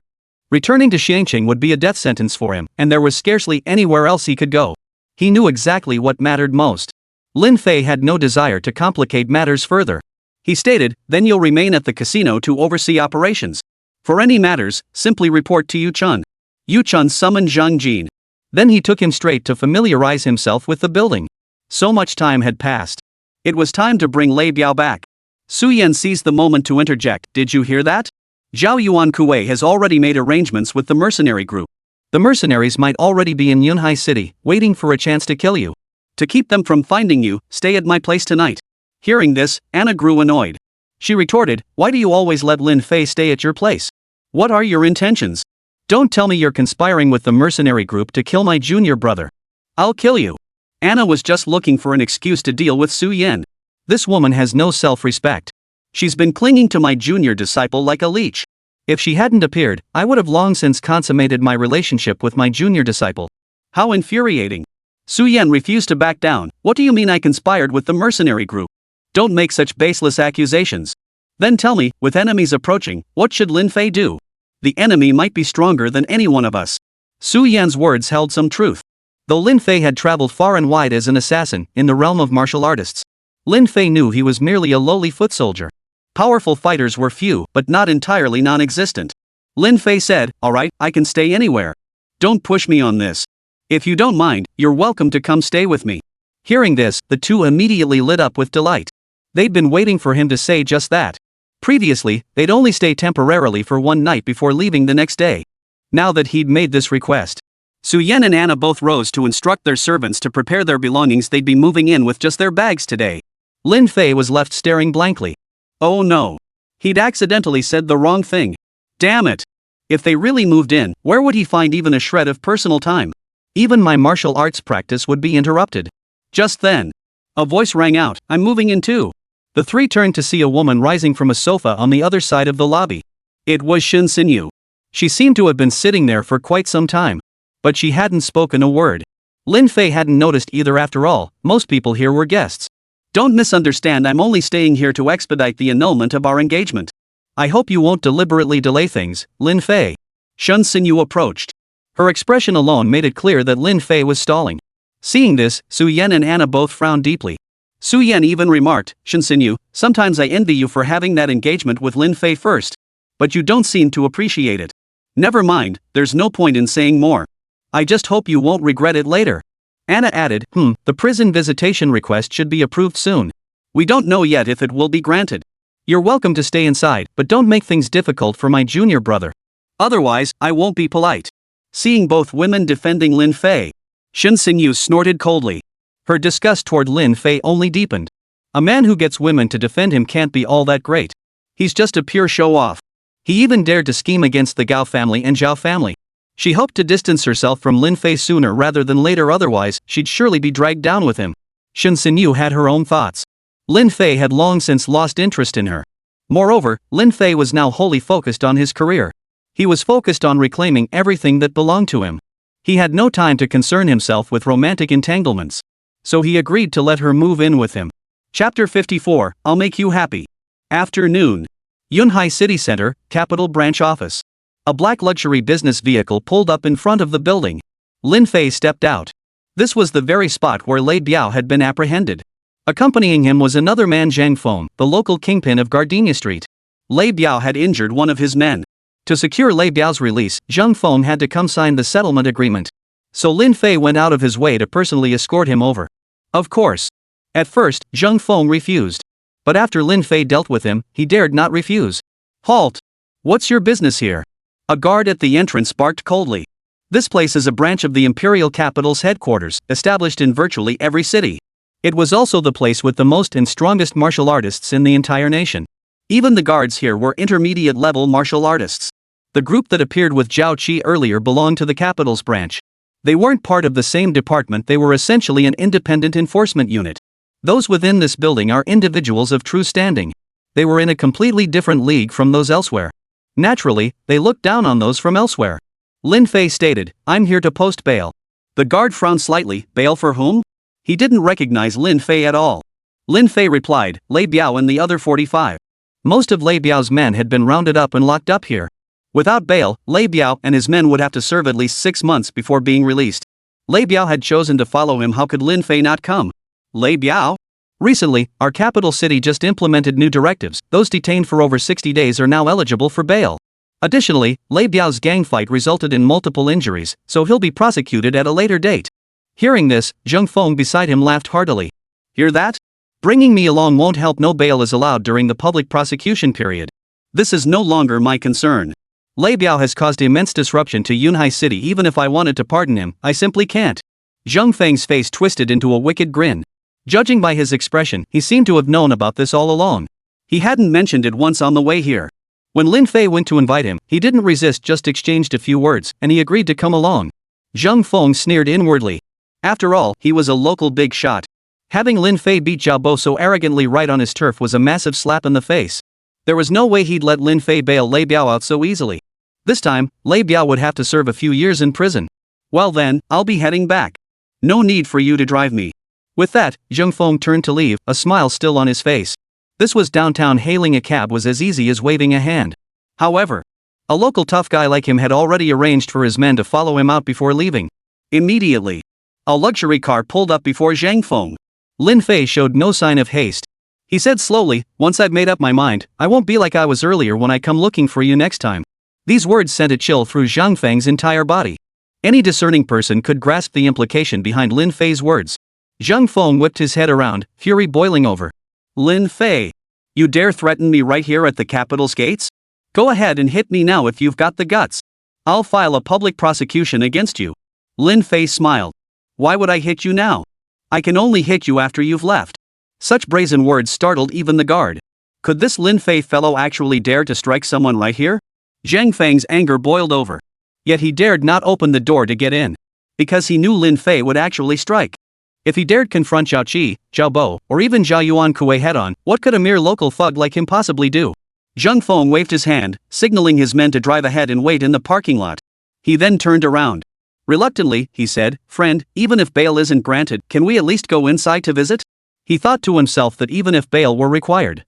Returning to Xiangcheng would be a death sentence for him, and there was scarcely anywhere else he could go. He knew exactly what mattered most. Lin Fei had no desire to complicate matters further. He stated, then you'll remain at the casino to oversee operations. For any matters, simply report to Yu Chun. Yu Chun summoned Zhang Jin. Then he took him straight to familiarize himself with the building. So much time had passed. It was time to bring Lei Biao back. Su Yan seized the moment to interject, did you hear that? Zhao Yuankue has already made arrangements with the mercenary group. The mercenaries might already be in Yunhai City, waiting for a chance to kill you. To keep them from finding you, stay at my place tonight. Hearing this, Anna grew annoyed. She retorted, why do you always let Lin Fei stay at your place? What are your intentions? Don't tell me you're conspiring with the mercenary group to kill my junior brother. I'll kill you. Anna was just looking for an excuse to deal with Su Yan. This woman has no self-respect. She's been clinging to my junior disciple like a leech. If she hadn't appeared, I would have long since consummated my relationship with my junior disciple. How infuriating. Su Yan refused to back down. What do you mean I conspired with the mercenary group? Don't make such baseless accusations. Then tell me, with enemies approaching, what should Lin Fei do? The enemy might be stronger than any one of us. Su Yan's words held some truth. Though Lin Fei had traveled far and wide as an assassin in the realm of martial artists, Lin Fei knew he was merely a lowly foot soldier. Powerful fighters were few, but not entirely non-existent. Lin Fei said, "Alright, I can stay anywhere. Don't push me on this. If you don't mind, you're welcome to come stay with me." Hearing this, the two immediately lit up with delight. They'd been waiting for him to say just that. Previously, they'd only stay temporarily for one night before leaving the next day. Now that he'd made this request, Suyen and Anna both rose to instruct their servants to prepare their belongings. They'd be moving in with just their bags today. Lin Fei was left staring blankly. Oh no. He'd accidentally said the wrong thing. Damn it. If they really moved in, where would he find even a shred of personal time? Even my martial arts practice would be interrupted. Just then, a voice rang out, "I'm moving in too." The three turned to see a woman rising from a sofa on the other side of the lobby. It was Shen Xinyu. She seemed to have been sitting there for quite some time. But she hadn't spoken a word. Lin Fei hadn't noticed either. After all, most people here were guests. Don't misunderstand, I'm only staying here to expedite the annulment of our engagement. I hope you won't deliberately delay things, Lin Fei. Shen Xinyu approached. Her expression alone made it clear that Lin Fei was stalling. Seeing this, Su Yan and Anna both frowned deeply. Su Yan even remarked, "Shen Xinyu, sometimes I envy you for having that engagement with Lin Fei first. But you don't seem to appreciate it. Never mind, there's no point in saying more. I just hope you won't regret it later." Anna added, "The prison visitation request should be approved soon. We don't know yet if it will be granted. You're welcome to stay inside, but don't make things difficult for my junior brother. Otherwise, I won't be polite." Seeing both women defending Lin Fei, Shen Xinyu snorted coldly. Her disgust toward Lin Fei only deepened. A man who gets women to defend him can't be all that great. He's just a pure show-off. He even dared to scheme against the Gao family and Zhao family. She hoped to distance herself from Lin Fei sooner rather than later, otherwise she'd surely be dragged down with him. Shen Xinyu had her own thoughts. Lin Fei had long since lost interest in her. Moreover, Lin Fei was now wholly focused on his career. He was focused on reclaiming everything that belonged to him. He had no time to concern himself with romantic entanglements. So he agreed to let her move in with him. Chapter 54, I'll Make You Happy. Afternoon. Yunhai City Center, Capital Branch Office. A black luxury business vehicle pulled up in front of the building. Lin Fei stepped out. This was the very spot where Lei Biao had been apprehended. Accompanying him was another man, Zhang Feng, the local kingpin of Gardenia Street. Lei Biao had injured one of his men. To secure Lei Biao's release, Zhang Feng had to come sign the settlement agreement. So Lin Fei went out of his way to personally escort him over. Of course. At first, Zhang Feng refused. But after Lin Fei dealt with him, he dared not refuse. "Halt! What's your business here?" A guard at the entrance barked coldly. This place is a branch of the imperial capital's headquarters, established in virtually every city. It was also the place with the most and strongest martial artists in the entire nation. Even the guards here were intermediate-level martial artists. The group that appeared with Zhao Qi earlier belonged to the capital's branch. They weren't part of the same department, they were essentially an independent enforcement unit. Those within this building are individuals of true standing. They were in a completely different league from those elsewhere. Naturally, they looked down on those from elsewhere. Lin Fei stated, "I'm here to post bail." The guard frowned slightly. Bail for whom? He didn't recognize Lin Fei at all. Lin Fei replied, "Lei Biao and the other 45. Most of Lei Biao's men had been rounded up and locked up here. Without bail, Lei Biao and his men would have to serve at least 6 months before being released. Lei Biao had chosen to follow him. How could Lin Fei not come? Lei Biao? Recently, our capital city just implemented new directives. Those detained for over 60 days are now eligible for bail. Additionally, Lei Biao's gang fight resulted in multiple injuries, so he'll be prosecuted at a later date." Hearing this, Zhang Feng beside him laughed heartily. "Hear that? Bringing me along won't help. No bail is allowed during the public prosecution period. This is no longer my concern. Lei Biao has caused immense disruption to Yunhai City. Even if I wanted to pardon him, I simply can't." Zhang Feng's face twisted into a wicked grin. Judging by his expression, he seemed to have known about this all along. He hadn't mentioned it once on the way here. When Lin Fei went to invite him, he didn't resist, just exchanged a few words, and he agreed to come along. Zhang Feng sneered inwardly. After all, he was a local big shot. Having Lin Fei beat Zhao Bo so arrogantly right on his turf was a massive slap in the face. There was no way he'd let Lin Fei bail Lei Biao out so easily. This time, Lei Biao would have to serve a few years in prison. "Well then, I'll be heading back. No need for you to drive me." With that, Zhang Feng turned to leave, a smile still on his face. This was downtown. Hailing a cab was as easy as waving a hand. However, a local tough guy like him had already arranged for his men to follow him out before leaving. Immediately, A luxury car pulled up before Zhang Feng. Lin Fei showed no sign of haste. He said slowly, "Once I've made up my mind, I won't be like I was earlier when I come looking for you next time." These words sent a chill through Zhang Feng's entire body. Any discerning person could grasp the implication behind Lin Fei's words. Zhang Feng whipped his head around, fury boiling over. Lin Fei. You dare threaten me right here at the capital's gates? Go ahead and hit me now if you've got the guts. I'll file a public prosecution against you. Lin Fei smiled. Why would I hit you now? I can only hit you after you've left. Such brazen words startled even the guard. Could this Lin Fei fellow actually dare to strike someone right here? Zhang Feng's anger boiled over. Yet he dared not open the door to get in. Because he knew Lin Fei would actually strike. If he dared confront Zhao Qi, Zhao Bo, or even Zhao Yuan Kuei head-on, what could a mere local thug like him possibly do? Zhang Feng waved his hand, signaling his men to drive ahead and wait in the parking lot. He then turned around. Reluctantly, he said, "Friend, even if bail isn't granted, can we at least go inside to visit?" He thought to himself that even if bail were required,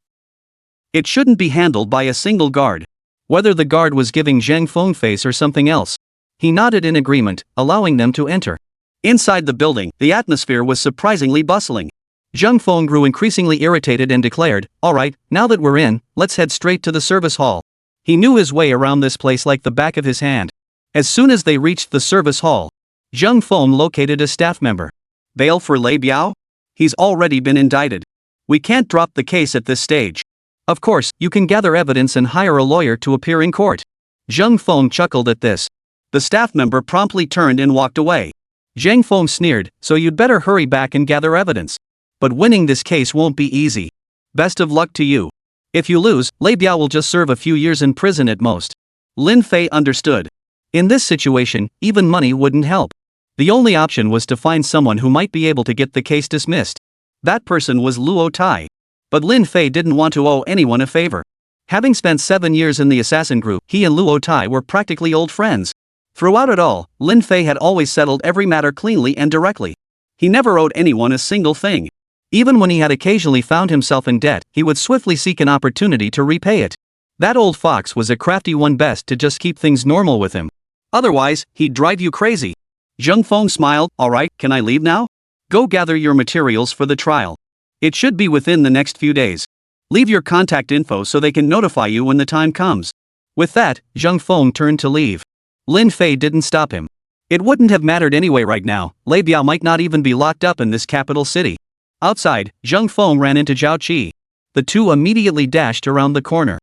it shouldn't be handled by a single guard. Whether the guard was giving Zhang Feng face or something else. He nodded in agreement, allowing them to enter. Inside the building, the atmosphere was surprisingly bustling. Zhang Feng grew increasingly irritated and declared, "Alright, now that we're in, let's head straight to the service hall." He knew his way around this place like the back of his hand. As soon as they reached the service hall, Zhang Feng located a staff member. Bail for Lei Biao? He's already been indicted. We can't drop the case at this stage. Of course, you can gather evidence and hire a lawyer to appear in court. Zhang Feng chuckled at this. The staff member promptly turned and walked away. Zhang Feng sneered, "So you'd better hurry back and gather evidence. But winning this case won't be easy. Best of luck to you. If you lose, Lei Biao will just serve a few years in prison at most." Lin Fei understood. In this situation, even money wouldn't help. The only option was to find someone who might be able to get the case dismissed. That person was Luo Tai. But Lin Fei didn't want to owe anyone a favor. Having spent 7 years in the assassin group, he and Luo Tai were practically old friends. Throughout it all, Lin Fei had always settled every matter cleanly and directly. He never owed anyone a single thing. Even when he had occasionally found himself in debt, he would swiftly seek an opportunity to repay it. That old fox was a crafty one, best to just keep things normal with him. Otherwise, he'd drive you crazy. Zhang Feng smiled, "Alright, can I leave now? Go gather your materials for the trial. It should be within the next few days. Leave your contact info so they can notify you when the time comes." With that, Zhang Feng turned to leave. Lin Fei didn't stop him. It wouldn't have mattered anyway right now. Lei Biao might not even be locked up in this capital city. Outside, Zhang Feng ran into Zhao Qi. The two immediately dashed around the corner.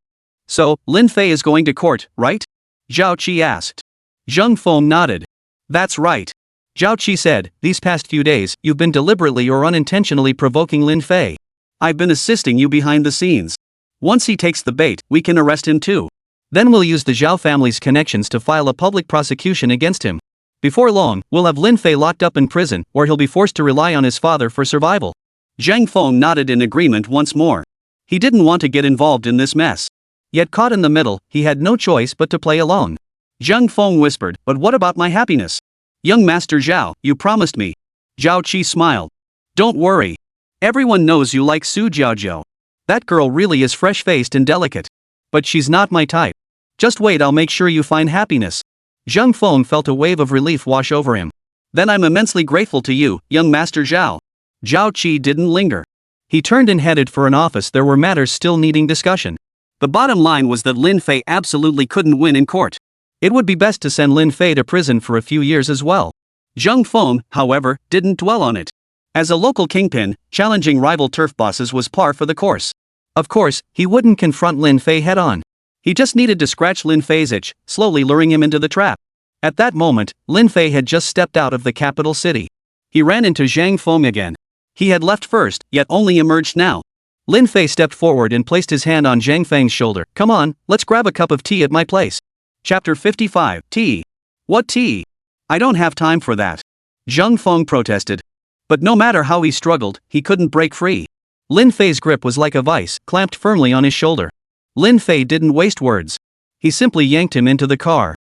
"So, Lin Fei is going to court, right?" Zhao Qi asked. Zhang Feng nodded. "That's right." Zhao Qi said, "These past few days, you've been deliberately or unintentionally provoking Lin Fei. I've been assisting you behind the scenes. Once he takes the bait, we can arrest him too. Then we'll use the Zhao family's connections to file a public prosecution against him. Before long, we'll have Lin Fei locked up in prison, where he'll be forced to rely on his father for survival." Zhang Feng nodded in agreement once more. He didn't want to get involved in this mess. Yet caught in the middle, he had no choice but to play along. Zhang Feng whispered, "But what about my happiness? Young Master Zhao, you promised me." Zhao Qi smiled. "Don't worry. Everyone knows you like Su Jiaojiao. That girl really is fresh-faced and delicate. But she's not my type. Just wait, I'll make sure you find happiness." Zhang Feng felt a wave of relief wash over him. "Then I'm immensely grateful to you, young Master Zhao." Zhao Qi didn't linger. He turned and headed for an office. There were matters still needing discussion. The bottom line was that Lin Fei absolutely couldn't win in court. It would be best to send Lin Fei to prison for a few years as well. Zhang Feng, however, didn't dwell on it. As a local kingpin, challenging rival turf bosses was par for the course. Of course, he wouldn't confront Lin Fei head-on. He just needed to scratch Lin Fei's itch, slowly luring him into the trap. At that moment, Lin Fei had just stepped out of the capital city. He ran into Zhang Feng again. He had left first, yet only emerged now. Lin Fei stepped forward and placed his hand on Zhang Feng's shoulder. "Come on, let's grab a cup of tea at my place." Chapter 55, Tea. "What tea? I don't have time for that." Zhang Feng protested. But no matter how he struggled, he couldn't break free. Lin Fei's grip was like a vice, clamped firmly on his shoulder. Lin Fei didn't waste words. He simply yanked him into the car.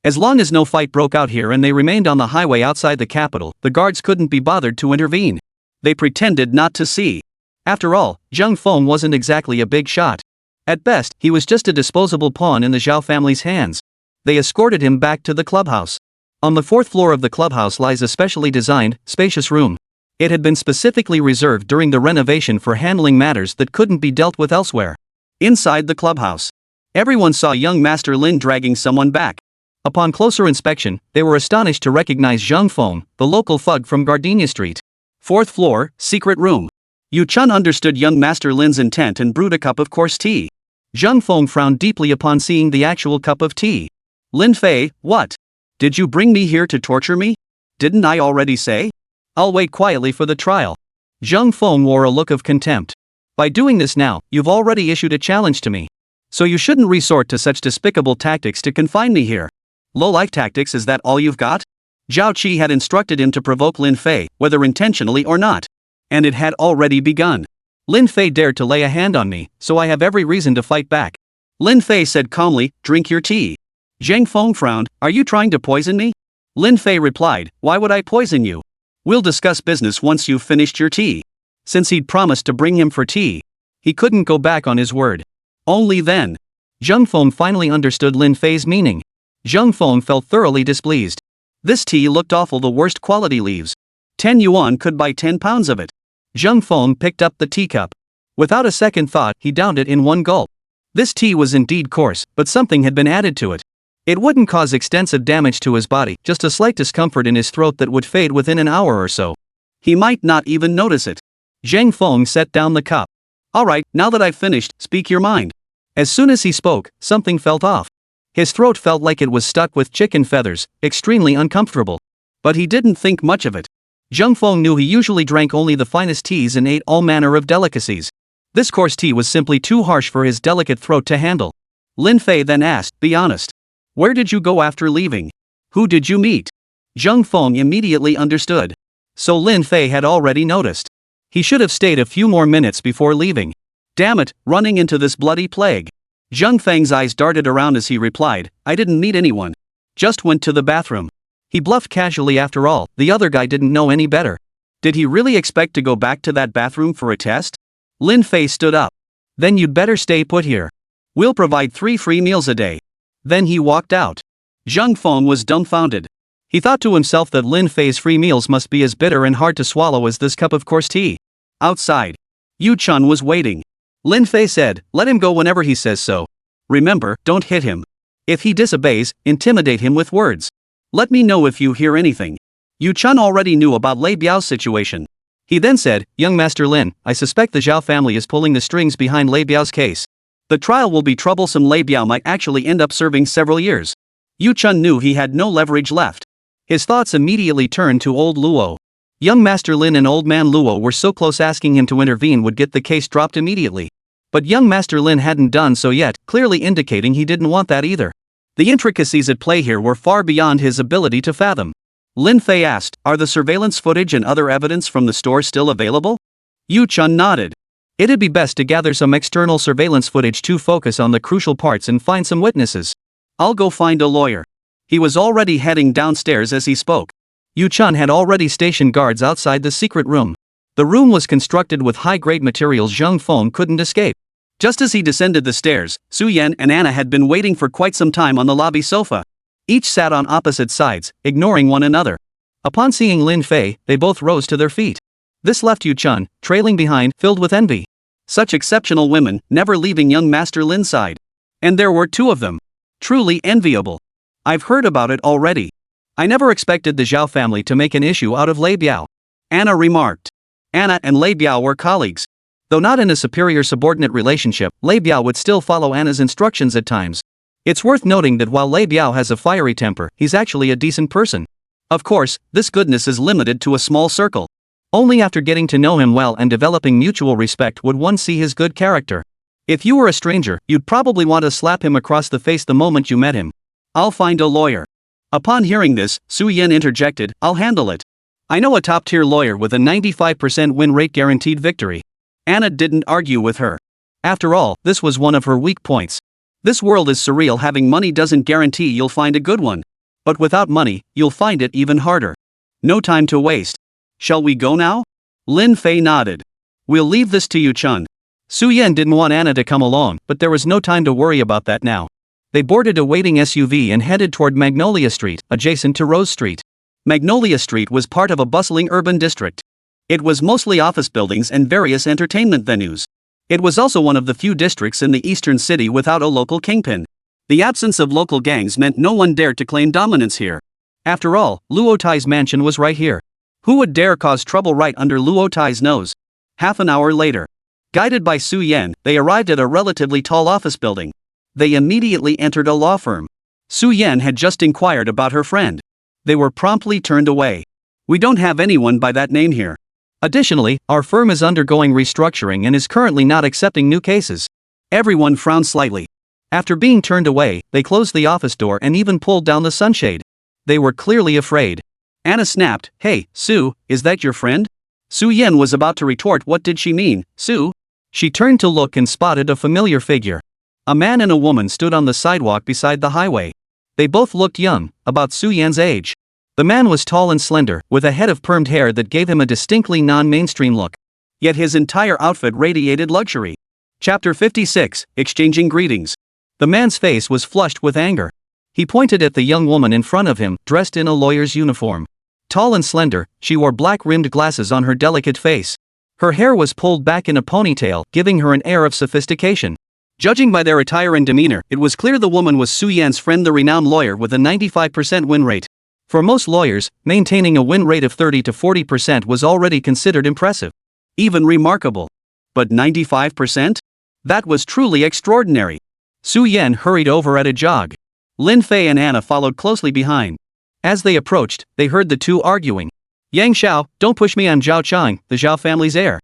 As long as no fight broke out here and they remained on the highway outside the capital, the guards couldn't be bothered to intervene. They pretended not to see. After all, Zhang Feng wasn't exactly a big shot. At best, he was just a disposable pawn in the Zhao family's hands. They escorted him back to the clubhouse. On the fourth floor of the clubhouse lies a specially designed, spacious room. It had been specifically reserved during the renovation for handling matters that couldn't be dealt with elsewhere. Inside the clubhouse, everyone saw young Master Lin dragging someone back. Upon closer inspection, they were astonished to recognize Zhang Feng, the local thug from Gardenia Street. Fourth floor, secret room. Yu Chun understood young Master Lin's intent and brewed a cup of coarse tea. Zhang Feng frowned deeply upon seeing the actual cup of tea. Lin Fei, what? Did you bring me here to torture me? Didn't I already say? I'll wait quietly for the trial. Zhang Feng wore a look of contempt. By doing this now, you've already issued a challenge to me. So you shouldn't resort to such despicable tactics to confine me here. Low-life tactics, is that all you've got? Zhao Qi had instructed him to provoke Lin Fei, whether intentionally or not. And it had already begun. Lin Fei dared to lay a hand on me, so I have every reason to fight back. Lin Fei said calmly, drink your tea. Zhang Feng frowned, are you trying to poison me? Lin Fei replied, why would I poison you? We'll discuss business once you've finished your tea. Since he'd promised to bring him for tea, he couldn't go back on his word. Only then, Zhang Feng finally understood Lin Fei's meaning. Zhang Feng felt thoroughly displeased. This tea looked awful, the worst quality leaves. 10 yuan could buy 10 pounds of it. Zhang Feng picked up the teacup. Without a second thought, he downed it in one gulp. This tea was indeed coarse, but something had been added to it. It wouldn't cause extensive damage to his body, just a slight discomfort in his throat that would fade within an hour or so. He might not even notice it. Zhang Feng set down the cup. Alright, now that I've finished, speak your mind. As soon as he spoke, something felt off. His throat felt like it was stuck with chicken feathers, extremely uncomfortable. But he didn't think much of it. Zhang Feng knew he usually drank only the finest teas and ate all manner of delicacies. This coarse tea was simply too harsh for his delicate throat to handle. Lin Fei then asked, be honest. Where did you go after leaving? Who did you meet? Zhang Feng immediately understood. So Lin Fei had already noticed. He should have stayed a few more minutes before leaving. Damn it, running into this bloody plague. Zhang Feng's eyes darted around as he replied, I didn't meet anyone. Just went to the bathroom. He bluffed casually after all, the other guy didn't know any better. Did he really expect to go back to that bathroom for a test? Lin Fei stood up. Then you'd better stay put here. We'll provide 3 free meals a day. Then he walked out. Zhang Feng was dumbfounded. He thought to himself that Lin Fei's free meals must be as bitter and hard to swallow as this cup of coarse tea. Outside, Yu Chun was waiting. Lin Fei said, let him go whenever he says so. Remember, don't hit him. If he disobeys, intimidate him with words. Let me know if you hear anything. Yu Chun already knew about Lei Biao's situation. He then said, young Master Lin, I suspect the Zhao family is pulling the strings behind Lei Biao's case. The trial will be troublesome. Lei Biao might actually end up serving several years. Yu Chun knew he had no leverage left. His thoughts immediately turned to old Luo. Young Master Lin and old man Luo were so close, asking him to intervene would get the case dropped immediately. But young Master Lin hadn't done so yet, clearly indicating he didn't want that either. The intricacies at play here were far beyond his ability to fathom. Lin Fei asked, are the surveillance footage and other evidence from the store still available? Yu Chun nodded. It'd be best to gather some external surveillance footage to focus on the crucial parts and find some witnesses. I'll go find a lawyer. He was already heading downstairs as he spoke. Yu Chun had already stationed guards outside the secret room. The room was constructed with high-grade materials Zhang Feng couldn't escape. Just as he descended the stairs, Su Yan and Anna had been waiting for quite some time on the lobby sofa. Each sat on opposite sides, ignoring one another. Upon seeing Lin Fei, they both rose to their feet. This left Yu Chun, trailing behind, filled with envy. Such exceptional women, never leaving young Master Lin's side. And there were 2 of them. Truly enviable. I've heard about it already. I never expected the Zhao family to make an issue out of Lei Biao. Anna remarked. Anna and Lei Biao were colleagues. Though not in a superior-subordinate relationship, Lei Biao would still follow Anna's instructions at times. It's worth noting that while Lei Biao has a fiery temper, he's actually a decent person. Of course, this goodness is limited to a small circle. Only after getting to know him well and developing mutual respect would one see his good character. If you were a stranger, you'd probably want to slap him across the face the moment you met him. I'll find a lawyer. Upon hearing this, Su Yan interjected, I'll handle it. I know a top-tier lawyer with a 95% win rate guaranteed victory. Anna didn't argue with her. After all, this was one of her weak points. This world is surreal. Having money doesn't guarantee you'll find a good one. But without money, you'll find it even harder. No time to waste. Shall we go now? Lin Fei nodded. We'll leave this to Yu Chun. Su Yan didn't want Anna to come along, but there was no time to worry about that now. They boarded a waiting SUV and headed toward Magnolia Street, adjacent to Rose Street. Magnolia Street was part of a bustling urban district. It was mostly office buildings and various entertainment venues. It was also one of the few districts in the eastern city without a local kingpin. The absence of local gangs meant no one dared to claim dominance here. After all, Luo Tai's mansion was right here. Who would dare cause trouble right under Luo Tai's nose? Half an hour later, guided by Su Yan, they arrived at a relatively tall office building. They immediately entered a law firm. Su Yan had just inquired about her friend. They were promptly turned away. We don't have anyone by that name here. Additionally, our firm is undergoing restructuring and is currently not accepting new cases. Everyone frowned slightly. After being turned away, they closed the office door and even pulled down the sunshade. They were clearly afraid. Anna snapped, "Hey, Su, is that your friend?" Su Yan was about to retort what did she mean, Su? She turned to look and spotted a familiar figure. A man and a woman stood on the sidewalk beside the highway. They both looked young, about Su Yan's age. The man was tall and slender, with a head of permed hair that gave him a distinctly non-mainstream look. Yet his entire outfit radiated luxury. Chapter 56, Exchanging Greetings. The man's face was flushed with anger. He pointed at the young woman in front of him, dressed in a lawyer's uniform. Tall and slender, she wore black-rimmed glasses on her delicate face. Her hair was pulled back in a ponytail, giving her an air of sophistication. Judging by their attire and demeanor, it was clear the woman was Su Yan's friend, the renowned lawyer with a 95% win rate. For most lawyers, maintaining a win rate of 30 to 40% was already considered impressive. Even remarkable. But 95%? That was truly extraordinary. Su Yan hurried over at a jog. Lin Fei and Anna followed closely behind. As they approached, they heard the two arguing. "Yang Xiao, don't push me on Zhao Chang, the Zhao family's heir.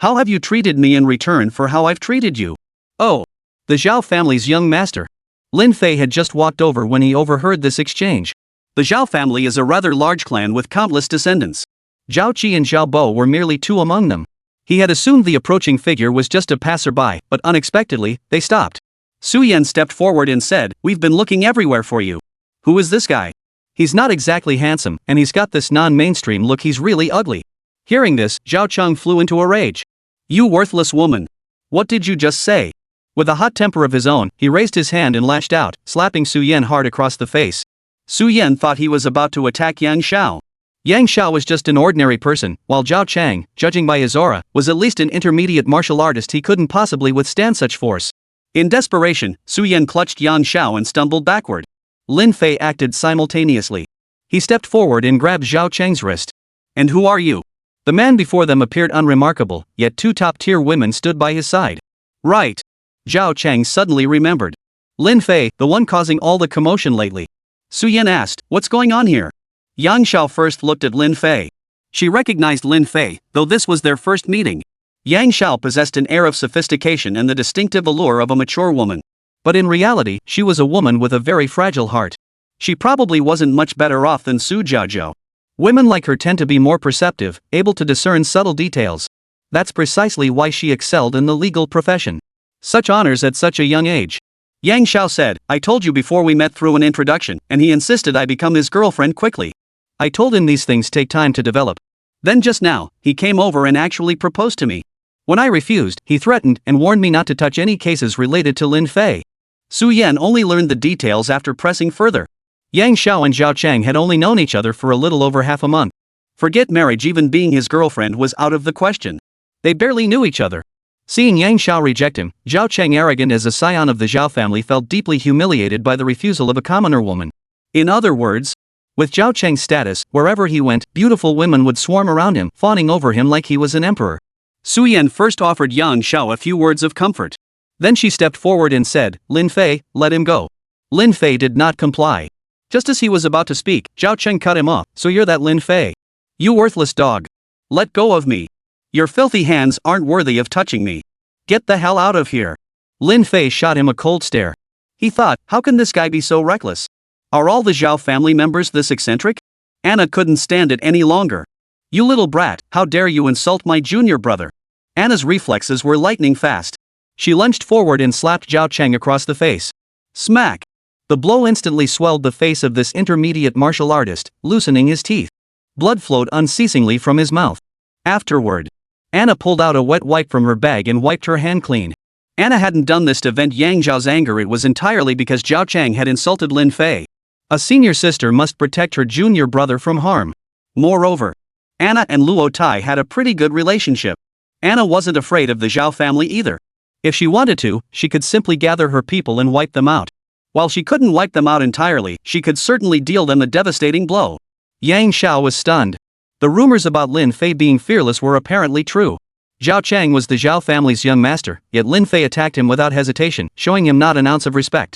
How have you treated me in return for how I've treated you?" "Oh, the Zhao family's young master." Lin Fei had just walked over when he overheard this exchange. The Zhao family is a rather large clan with countless descendants. Zhao Qi and Zhao Bo were merely two among them. He had assumed the approaching figure was just a passerby, but unexpectedly, they stopped. Su Yan stepped forward and said, "We've been looking everywhere for you. Who is this guy?" "He's not exactly handsome, and he's got this non-mainstream look. He's really ugly." Hearing this, Zhao Chang flew into a rage. "You worthless woman. What did you just say?" With a hot temper of his own, he raised his hand and lashed out, slapping Su Yan hard across the face. Su Yan thought he was about to attack Yang Xiao. Yang Xiao was just an ordinary person, while Zhao Chang, judging by his aura, was at least an intermediate martial artist. He couldn't possibly withstand such force. In desperation, Su Yan clutched Yang Xiao and stumbled backward. Lin Fei acted simultaneously. He stepped forward and grabbed Zhao Chang's wrist. "And who are you?" The man before them appeared unremarkable, yet two top-tier women stood by his side. "Right." Zhao Chang suddenly remembered. Lin Fei, the one causing all the commotion lately. Su Yan asked, "What's going on here?" Yang Xiao first looked at Lin Fei. She recognized Lin Fei, though this was their first meeting. Yang Xiao possessed an air of sophistication and the distinctive allure of a mature woman. But in reality, she was a woman with a very fragile heart. She probably wasn't much better off than Su Jiazhou. Women like her tend to be more perceptive, able to discern subtle details. That's precisely why she excelled in the legal profession. Such honors at such a young age. Yang Xiao said, "I told you before we met through an introduction, and he insisted I become his girlfriend quickly. I told him these things take time to develop. Then just now, he came over and actually proposed to me. When I refused, he threatened and warned me not to touch any cases related to Lin Fei." Su Yan only learned the details after pressing further. Yang Xiao and Zhao Chang had only known each other for a little over half a month. Forget marriage, even being his girlfriend was out of the question. They barely knew each other. Seeing Yang Xiao reject him, Zhao Chang, arrogant as a scion of the Zhao family, felt deeply humiliated by the refusal of a commoner woman. In other words, with Zhao Chang's status, wherever he went, beautiful women would swarm around him, fawning over him like he was an emperor. Su Yan first offered Yang Xiao a few words of comfort. Then she stepped forward and said, "Lin Fei, let him go." Lin Fei did not comply. Just as he was about to speak, Zhao Cheng cut him off. "So you're that Lin Fei? You worthless dog. Let go of me. Your filthy hands aren't worthy of touching me. Get the hell out of here." Lin Fei shot him a cold stare. He thought, how can this guy be so reckless? Are all the Zhao family members this eccentric? Anna couldn't stand it any longer. "You little brat, how dare you insult my junior brother?" Anna's reflexes were lightning fast. She lunged forward and slapped Zhao Cheng across the face. Smack! The blow instantly swelled the face of this intermediate martial artist, loosening his teeth. Blood flowed unceasingly from his mouth. Afterward, Anna pulled out a wet wipe from her bag and wiped her hand clean. Anna hadn't done this to vent Yang Zhao's anger, it was entirely because Zhao Chang had insulted Lin Fei. A senior sister must protect her junior brother from harm. Moreover, Anna and Luo Tai had a pretty good relationship. Anna wasn't afraid of the Zhao family either. If she wanted to, she could simply gather her people and wipe them out. While she couldn't wipe them out entirely, she could certainly deal them a devastating blow. Yang Xiao was stunned. The rumors about Lin Fei being fearless were apparently true. Zhao Chang was the Zhao family's young master, yet Lin Fei attacked him without hesitation, showing him not an ounce of respect.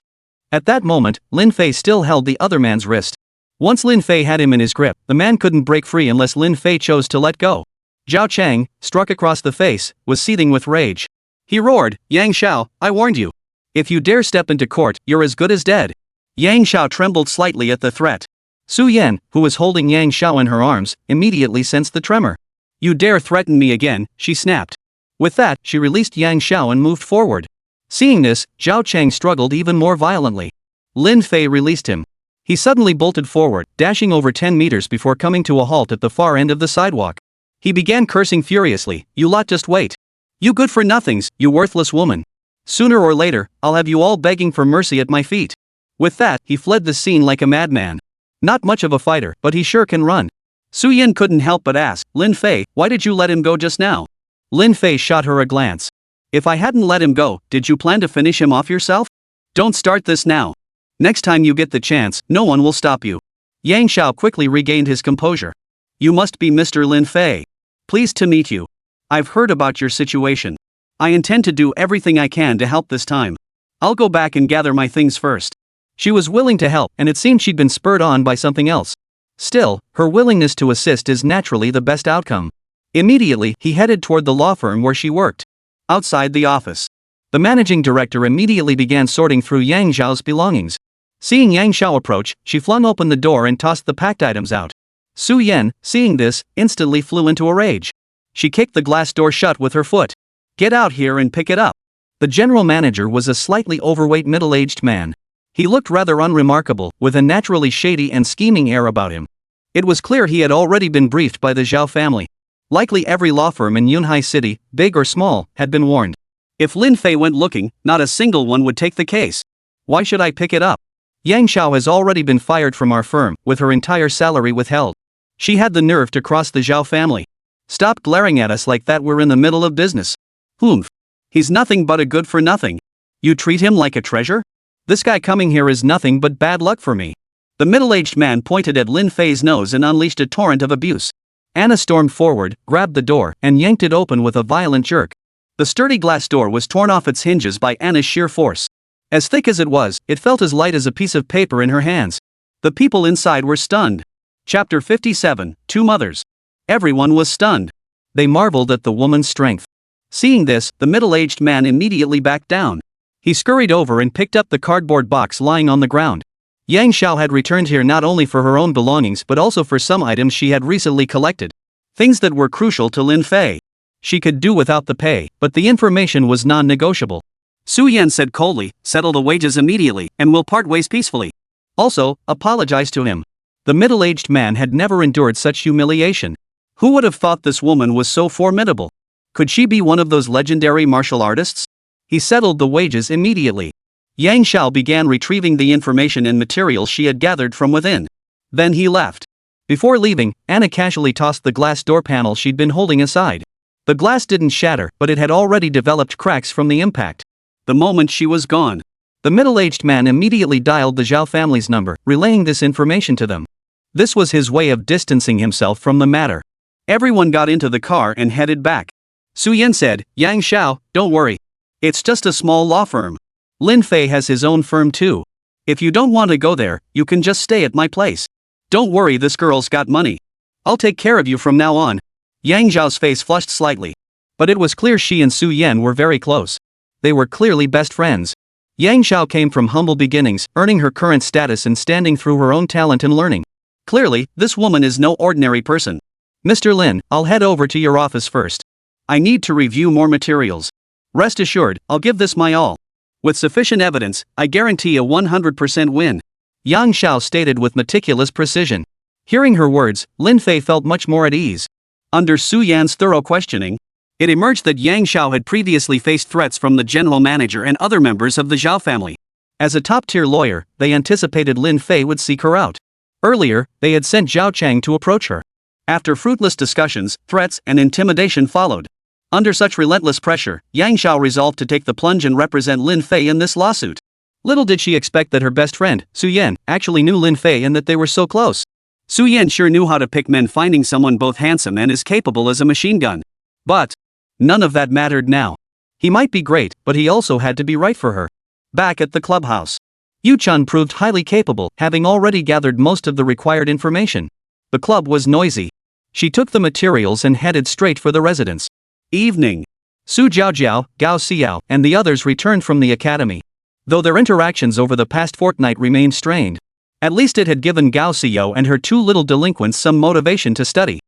At that moment, Lin Fei still held the other man's wrist. Once Lin Fei had him in his grip, the man couldn't break free unless Lin Fei chose to let go. Zhao Chang, struck across the face, was seething with rage. He roared, "Yang Xiao, I warned you. If you dare step into court, you're as good as dead." Yang Xiao trembled slightly at the threat. Su Yan, who was holding Yang Xiao in her arms, immediately sensed the tremor. "You dare threaten me again," she snapped. With that, she released Yang Xiao and moved forward. Seeing this, Zhao Chang struggled even more violently. Lin Fei released him. He suddenly bolted forward, dashing over 10 meters before coming to a halt at the far end of the sidewalk. He began cursing furiously, "You lot just wait. You good-for-nothings, you worthless woman. Sooner or later, I'll have you all begging for mercy at my feet." With that, he fled the scene like a madman. Not much of a fighter, but he sure can run. Su Yan couldn't help but ask, "Lin Fei, why did you let him go just now?" Lin Fei shot her a glance. "If I hadn't let him go, did you plan to finish him off yourself? Don't start this now. Next time you get the chance, no one will stop you." Yang Xiao quickly regained his composure. "You must be Mr. Lin Fei. Pleased to meet you. I've heard about your situation. I intend to do everything I can to help this time. I'll go back and gather my things first." She was willing to help, and it seemed she'd been spurred on by something else. Still, her willingness to assist is naturally the best outcome. Immediately, he headed toward the law firm where she worked. Outside the office, the managing director immediately began sorting through Yang Zhao's belongings. Seeing Yang Xiao approach, she flung open the door and tossed the packed items out. Su Yan, seeing this, instantly flew into a rage. She kicked the glass door shut with her foot. "Get out here and pick it up." The general manager was a slightly overweight middle-aged man. He looked rather unremarkable, with a naturally shady and scheming air about him. It was clear he had already been briefed by the Zhao family. Likely every law firm in Yunhai City, big or small, had been warned. If Lin Fei went looking, not a single one would take the case. Why should I pick it up? Yang Xiao has already been fired from our firm, with her entire salary withheld. She had the nerve to cross the Zhao family. Stop glaring at us like that, we're in the middle of business. Humph. He's nothing but a good-for-nothing. You treat him like a treasure? This guy coming here is nothing but bad luck for me. The middle-aged man pointed at Lin Fei's nose and unleashed a torrent of abuse. Anna stormed forward, grabbed the door, and yanked it open with a violent jerk. The sturdy glass door was torn off its hinges by Anna's sheer force. As thick as it was, it felt as light as a piece of paper in her hands. The people inside were stunned. Chapter 57, Two Mothers. Everyone was stunned. They marveled at the woman's strength. Seeing this, the middle-aged man immediately backed down. He scurried over and picked up the cardboard box lying on the ground. Yang Xiao had returned here not only for her own belongings but also for some items she had recently collected. Things that were crucial to Lin Fei. She could do without the pay, but the information was non-negotiable. Su Yan said coldly, "Settle the wages immediately, and we'll part ways peacefully. Also, apologize to him." The middle-aged man had never endured such humiliation. Who would have thought this woman was so formidable? Could she be one of those legendary martial artists? He settled the wages immediately. Yang Xiao began retrieving the information and materials she had gathered from within. Then he left. Before leaving, Anna casually tossed the glass door panel she'd been holding aside. The glass didn't shatter, but it had already developed cracks from the impact. The moment she was gone, the middle-aged man immediately dialed the Zhao family's number, relaying this information to them. This was his way of distancing himself from the matter. Everyone got into the car and headed back. Su Yan said, "Yang Xiao, don't worry. It's just a small law firm. Lin Fei has his own firm too. If you don't want to go there, you can just stay at my place. Don't worry, this girl's got money. I'll take care of you from now on." Yang Zhao's face flushed slightly. But it was clear she and Su Yan were very close. They were clearly best friends. Yang Xiao came from humble beginnings, earning her current status and standing through her own talent and learning. Clearly, this woman is no ordinary person. "Mr. Lin, I'll head over to your office first. I need to review more materials. Rest assured, I'll give this my all. With sufficient evidence, I guarantee a 100% win," Yang Xiao stated with meticulous precision. Hearing her words, Lin Fei felt much more at ease. Under Su Yan's thorough questioning, It emerged that Yang Xiao had previously faced threats from the general manager and other members of the Zhao family. As a top-tier lawyer, they anticipated Lin Fei would seek her out. Earlier, they had sent Zhao Chang to approach her. After fruitless discussions, threats and intimidation followed. Under such relentless pressure, Yang Xiao resolved to take the plunge and represent Lin Fei in this lawsuit. Little did she expect that her best friend, Su Yan, actually knew Lin Fei and that they were so close. Su Yan sure knew how to pick men, finding someone both handsome and as capable as a machine gun. But none of that mattered now. He might be great, but he also had to be right for her. Back at the clubhouse, Yu Chun proved highly capable, having already gathered most of the required information. The club was noisy. She took the materials and headed straight for the residence. Evening. Su Jiaojiao, Gao Xiao, and the others returned from the academy. Though their interactions over the past fortnight remained strained, at least it had given Gao Xiao and her two little delinquents some motivation to study.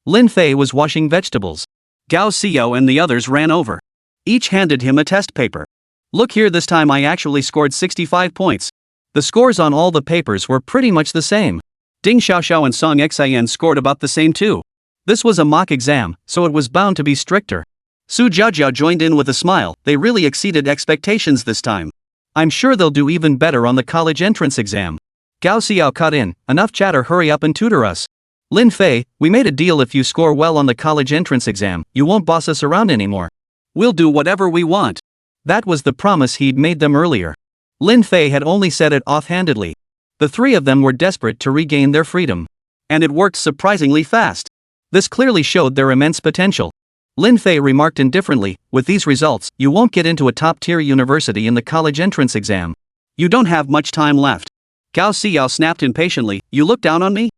Lin Fei was washing vegetables. Gao Xiao and the others ran over. Each handed him a test paper. Look here, this time I actually scored 65 points. The scores on all the papers were pretty much the same. Ding Xiaoxiao and Song Xian scored about the same too. This was a mock exam, so it was bound to be stricter. Su Jiaojiao joined in with a smile. They really exceeded expectations this time. I'm sure they'll do even better on the college entrance exam. Gao Xiao cut in, enough chatter, hurry up and tutor us. Lin Fei, we made a deal, if you score well on the college entrance exam, you won't boss us around anymore. We'll do whatever we want. That was the promise he'd made them earlier. Lin Fei had only said it offhandedly. The three of them were desperate to regain their freedom. And it worked surprisingly fast. This clearly showed their immense potential. Lin Fei remarked indifferently, with these results, you won't get into a top-tier university in the college entrance exam. You don't have much time left. Gao Xiao snapped impatiently, you look down on me?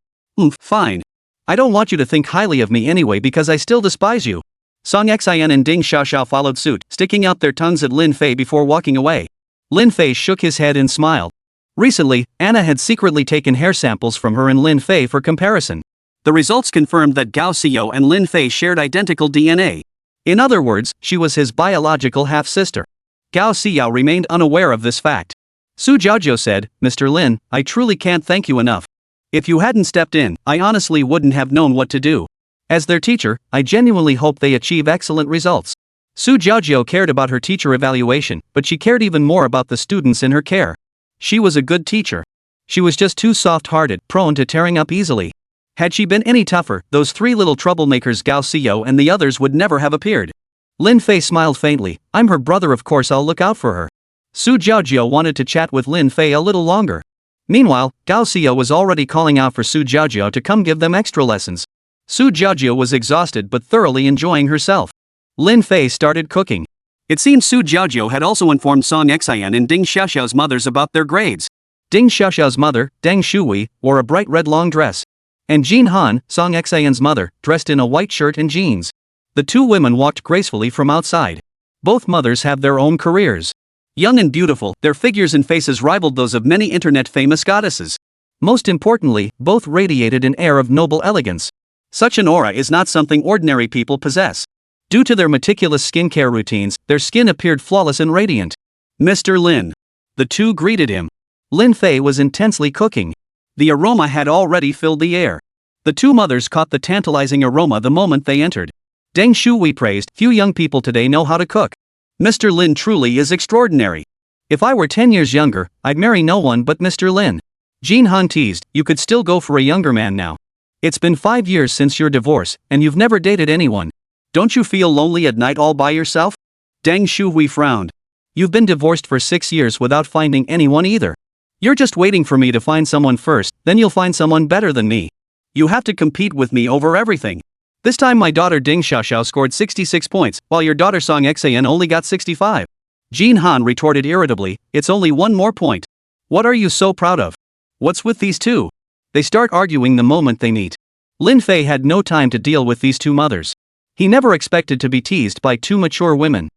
Fine. I don't want you to think highly of me anyway because I still despise you. Song Xian and Ding Xiaoxiao followed suit, sticking out their tongues at Lin Fei before walking away. Lin Fei shook his head and smiled. Recently, Anna had secretly taken hair samples from her and Lin Fei for comparison. The results confirmed that Gao Xiao and Lin Fei shared identical DNA. In other words, she was his biological half-sister. Gao Xiao remained unaware of this fact. Su Jiaojiao said, Mr. Lin, I truly can't thank you enough. If you hadn't stepped in, I honestly wouldn't have known what to do. As their teacher, I genuinely hope they achieve excellent results. Su Jiaojiao cared about her teacher evaluation, but she cared even more about the students in her care. She was a good teacher. She was just too soft-hearted, prone to tearing up easily. Had she been any tougher, those three little troublemakers Gao Xiao and the others would never have appeared. Lin Fei smiled faintly, I'm her brother, of course I'll look out for her. Su Jiaojiao wanted to chat with Lin Fei a little longer. Meanwhile, Gao Xiao was already calling out for Su Jiaojiao to come give them extra lessons. Su Jiaojiao was exhausted but thoroughly enjoying herself. Lin Fei started cooking. It seemed Su Jiaojiao had also informed Song Xian and Ding Xiaoxiao's mothers about their grades. Ding Xiaoxiao's mother, Deng Shuwei, wore a bright red long dress. And Jin Han, Song Xian's mother, dressed in a white shirt and jeans. The two women walked gracefully from outside. Both mothers have their own careers. Young and beautiful, their figures and faces rivaled those of many internet-famous goddesses. Most importantly, both radiated an air of noble elegance. Such an aura is not something ordinary people possess. Due to their meticulous skincare routines, their skin appeared flawless and radiant. Mr. Lin. The two greeted him. Lin Fei was intensely cooking. The aroma had already filled the air. The two mothers caught the tantalizing aroma the moment they entered. Deng Shuwei praised, few young people today know how to cook. Mr. Lin truly is extraordinary. If I were 10 years younger, I'd marry no one but Mr. Lin. Jin Han teased, you could still go for a younger man now. It's been 5 years since your divorce, and you've never dated anyone. Don't you feel lonely at night all by yourself? Deng Shuwei frowned. You've been divorced for 6 years without finding anyone either. You're just waiting for me to find someone first, then you'll find someone better than me. You have to compete with me over everything. This time my daughter Ding Xiaoxiao scored 66 points, while your daughter Song Xian only got 65. Jin Han retorted irritably, it's only one more point. What are you so proud of? What's with these two? They start arguing the moment they meet. Lin Fei had no time to deal with these two mothers. He never expected to be teased by two mature women.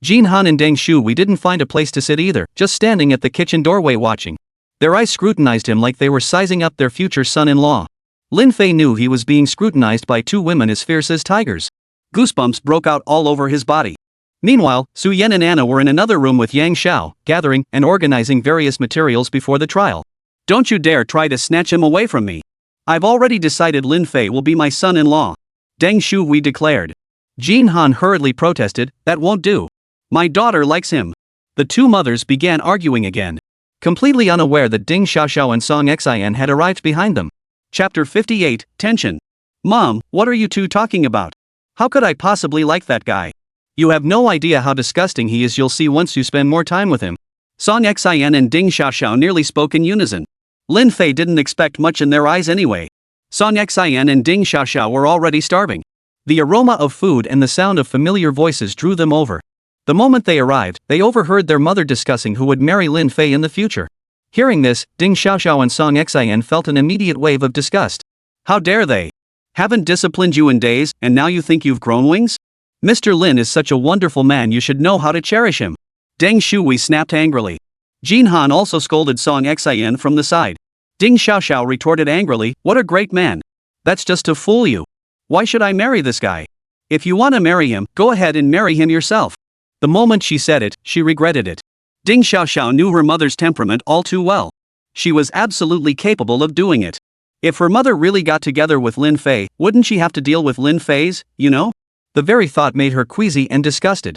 Jin Han and Deng Shuwei didn't find a place to sit either, just standing at the kitchen doorway watching. Their eyes scrutinized him like they were sizing up their future son-in-law. Lin Fei knew he was being scrutinized by two women as fierce as tigers. Goosebumps broke out all over his body. Meanwhile, Su Yan and Anna were in another room with Yang Xiao, gathering and organizing various materials before the trial. Don't you dare try to snatch him away from me. I've already decided Lin Fei will be my son-in-law. Deng Shuwei declared. Jin Han hurriedly protested, "That won't do. My daughter likes him." The two mothers began arguing again, completely unaware that Ding Xiaoxiao and Song Xin had arrived behind them. Chapter 58, Tension. Mom, what are you two talking about? How could I possibly like that guy? You have no idea how disgusting he is. You'll see once you spend more time with him. Song Xin and Ding Xiaoxiao nearly spoke in unison. Lin Fei didn't expect much in their eyes anyway. Song Xin and Ding Xiaoxiao were already starving. The aroma of food and the sound of familiar voices drew them over. The moment they arrived, they overheard their mother discussing who would marry Lin Fei in the future. Hearing this, Ding Xiaoxiao and Song Xin felt an immediate wave of disgust. How dare they? Haven't disciplined you in days, and now you think you've grown wings? Mr. Lin is such a wonderful man, you should know how to cherish him. Deng Shui snapped angrily. Jin Han also scolded Song Xin from the side. Ding Xiaoxiao retorted angrily, "What a great man. That's just to fool you. Why should I marry this guy? If you want to marry him, go ahead and marry him yourself." The moment she said it, she regretted it. Ding Xiaoxiao knew her mother's temperament all too well. She was absolutely capable of doing it. If her mother really got together with Lin Fei, wouldn't she have to deal with Lin Fei's, you know? The very thought made her queasy and disgusted.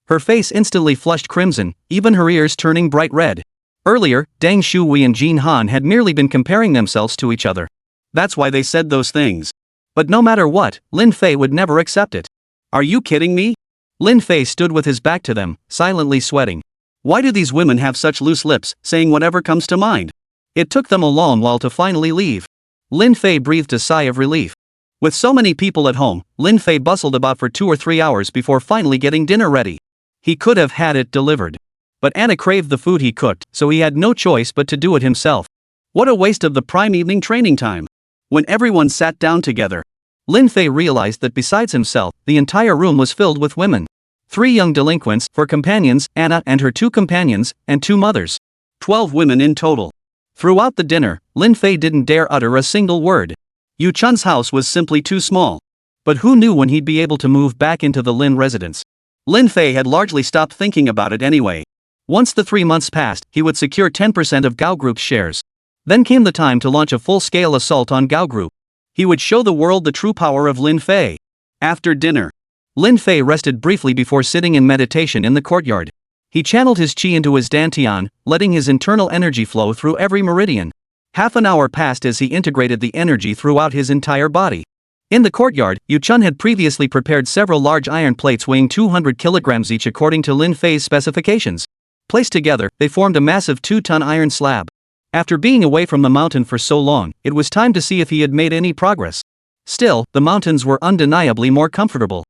Her face instantly flushed crimson, even her ears turning bright red. Earlier, Deng Shui and Jin Han had merely been comparing themselves to each other. That's why they said those things. But no matter what, Lin Fei would never accept it. Are you kidding me? Lin Fei stood with his back to them, silently sweating. Why do these women have such loose lips, saying whatever comes to mind? It took them a long while to finally leave. Lin Fei breathed a sigh of relief. With so many people at home, Lin Fei bustled about for 2 or 3 hours before finally getting dinner ready. He could have had it delivered. But Anna craved the food he cooked, so he had no choice but to do it himself. What a waste of the prime evening training time. When everyone sat down together, Lin Fei realized that besides himself, the entire room was filled with women. 3 young delinquents, for companions, Anna and her 2 companions, and 2 mothers. 12 women in total. Throughout the dinner, Lin Fei didn't dare utter a single word. Yu Chun's house was simply too small. But who knew when he'd be able to move back into the Lin residence? Lin Fei had largely stopped thinking about it anyway. Once the 3 months passed, he would secure 10% of Gao Group's shares. Then came the time to launch a full-scale assault on Gao Group. He would show the world the true power of Lin Fei. After dinner, Lin Fei rested briefly before sitting in meditation in the courtyard. He channeled his qi into his dantian, letting his internal energy flow through every meridian. Half an hour passed as he integrated the energy throughout his entire body. In the courtyard, Yu Chun had previously prepared several large iron plates weighing 200 kilograms each according to Lin Fei's specifications. Placed together, they formed a massive 2-ton iron slab. After being away from the mountain for so long, it was time to see if he had made any progress. Still, the mountains were undeniably more comfortable.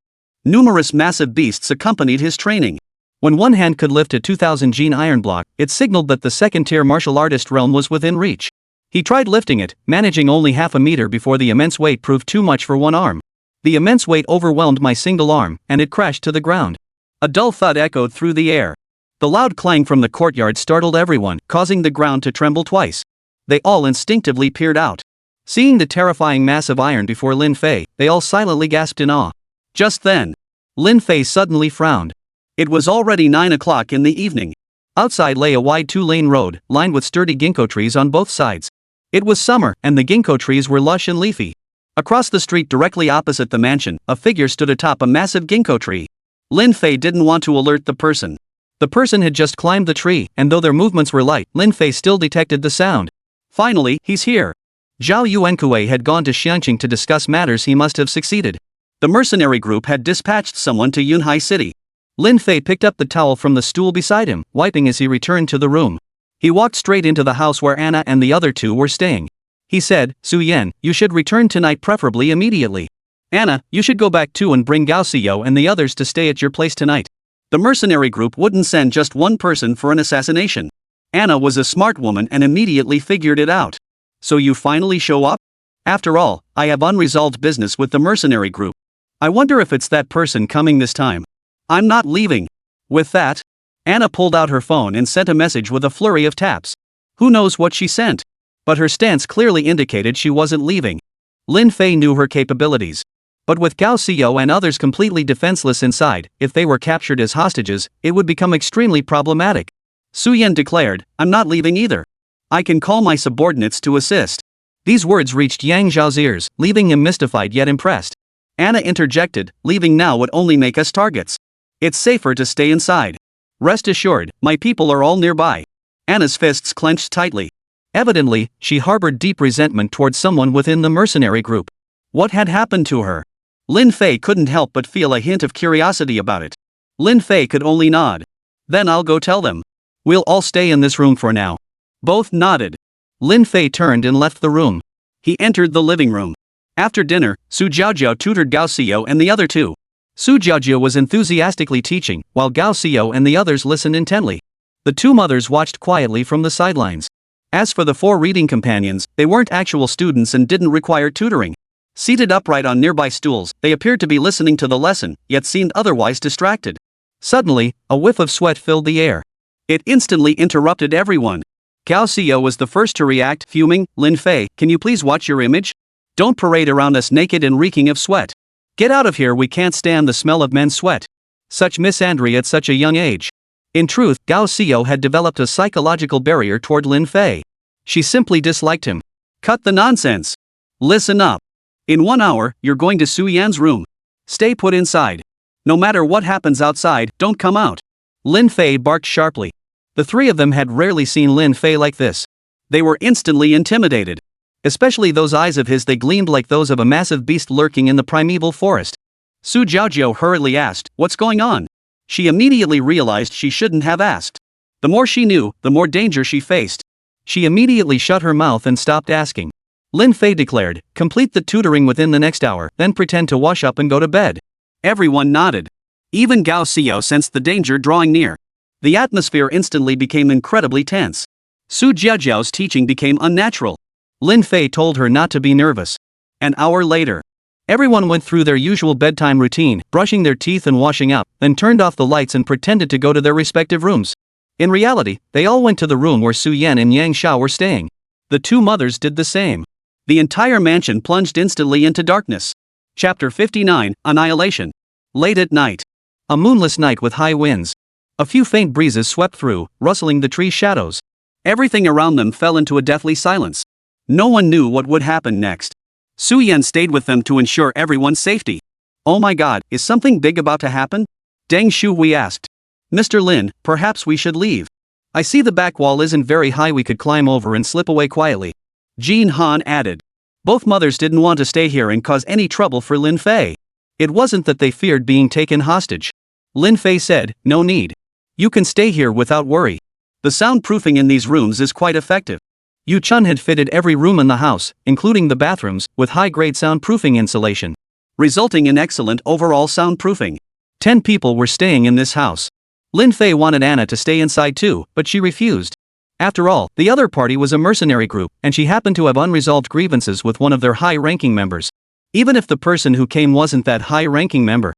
Numerous massive beasts accompanied his training. When one hand could lift a 2000 gene iron block, it signaled that the second-tier martial artist realm was within reach. He tried lifting it, managing only half a meter before the immense weight proved too much for one arm. The immense weight overwhelmed my single arm, and it crashed to the ground. A dull thud echoed through the air. The loud clang from the courtyard startled everyone, causing the ground to tremble twice. They all instinctively peered out. Seeing the terrifying mass of iron before Lin Fei, they all silently gasped in awe. Just then, Lin Fei suddenly frowned. It was already 9 o'clock in the evening. Outside lay a wide 2-lane road, lined with sturdy ginkgo trees on both sides. It was summer, and the ginkgo trees were lush and leafy. Across the street directly opposite the mansion, a figure stood atop a massive ginkgo tree. Lin Fei didn't want to alert the person. The person had just climbed the tree, and though their movements were light, Lin Fei still detected the sound. Finally, he's here. Zhao Yuankue had gone to Xiangqing to discuss matters. He must have succeeded. The mercenary group had dispatched someone to Yunhai City. Lin Fei picked up the towel from the stool beside him, wiping as he returned to the room. He walked straight into the house where Anna and the other 2 were staying. He said, "Su Yan, you should return tonight, preferably immediately. Anna, you should go back too and bring Gao Xiyo and the others to stay at your place tonight." The mercenary group wouldn't send just one person for an assassination. Anna was a smart woman and immediately figured it out. "So you finally show up? After all, I have unresolved business with the mercenary group. I wonder if it's that person coming this time. I'm not leaving." With that, Anna pulled out her phone and sent a message with a flurry of taps. Who knows what she sent? But her stance clearly indicated she wasn't leaving. Lin Fei knew her capabilities. But with Gao Xiyo and others completely defenseless inside, if they were captured as hostages, it would become extremely problematic. Su Yan declared, "I'm not leaving either. I can call my subordinates to assist." These words reached Yang Zhao's ears, leaving him mystified yet impressed. Anna interjected, leaving now would only make us targets. It's safer to stay inside. Rest assured, my people are all nearby. Anna's fists clenched tightly. Evidently, she harbored deep resentment towards someone within the mercenary group. What had happened to her? Lin Fei couldn't help but feel a hint of curiosity about it. Lin Fei could only nod. Then I'll go tell them. We'll all stay in this room for now. Both nodded. Lin Fei turned and left the room. He entered the living room. After dinner, Su Jiaojiao tutored Gao Xiao and the other two. Su Jiaojiao was enthusiastically teaching, while Gao Xiao and the others listened intently. The two mothers watched quietly from the sidelines. As for the four reading companions, they weren't actual students and didn't require tutoring. Seated upright on nearby stools, they appeared to be listening to the lesson, yet seemed otherwise distracted. Suddenly, a whiff of sweat filled the air. It instantly interrupted everyone. Gao Xiao was the first to react, fuming. Lin Fei, can you please watch your image? Don't parade around us naked and reeking of sweat. Get out of here, we can't stand the smell of men's sweat. Such misandry at such a young age. In truth, Gao Xiao had developed a psychological barrier toward Lin Fei. She simply disliked him. Cut the nonsense. Listen up. In 1 hour, you're going to Su Yan's room. Stay put inside. No matter what happens outside, don't come out. Lin Fei barked sharply. The three of them had rarely seen Lin Fei like this. They were instantly intimidated. Especially those eyes of his, they gleamed like those of a massive beast lurking in the primeval forest. Su Jiaojiao hurriedly asked, what's going on? She immediately realized she shouldn't have asked. The more she knew, the more danger she faced. She immediately shut her mouth and stopped asking. Lin Fei declared, complete the tutoring within the next hour, then pretend to wash up and go to bed. Everyone nodded. Even Gao Xiao sensed the danger drawing near. The atmosphere instantly became incredibly tense. Su Jiaojiao's teaching became unnatural. Lin Fei told her not to be nervous. An hour later, everyone went through their usual bedtime routine, brushing their teeth and washing up, then turned off the lights and pretended to go to their respective rooms. In reality, they all went to the room where Su Yan and Yang Xiao were staying. The two mothers did the same. The entire mansion plunged instantly into darkness. Chapter 59, Annihilation. Late at night. A moonless night with high winds. A few faint breezes swept through, rustling the tree shadows. Everything around them fell into a deathly silence. No one knew what would happen next. Su Yan stayed with them to ensure everyone's safety. Oh my god, is something big about to happen? Deng Shuhui asked. Mr. Lin, perhaps we should leave. I see the back wall isn't very high, we could climb over and slip away quietly. Jin Han added. Both mothers didn't want to stay here and cause any trouble for Lin Fei. It wasn't that they feared being taken hostage. Lin Fei said, no need. You can stay here without worry. The soundproofing in these rooms is quite effective. Yu Chun had fitted every room in the house, including the bathrooms, with high-grade soundproofing insulation, resulting in excellent overall soundproofing. 10 people were staying in this house. Lin Fei wanted Anna to stay inside too, but she refused. After all, the other party was a mercenary group, and she happened to have unresolved grievances with one of their high-ranking members. Even if the person who came wasn't that high-ranking member,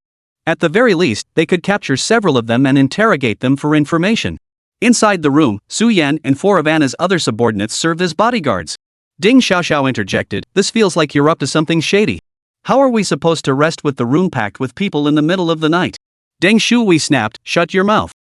at the very least, they could capture several of them and interrogate them for information. Inside the room, Su Yan and 4 of Anna's other subordinates served as bodyguards. Ding Xiaoxiao interjected, this feels like you're up to something shady. How are we supposed to rest with the room packed with people in the middle of the night? Deng Shuhui snapped, shut your mouth.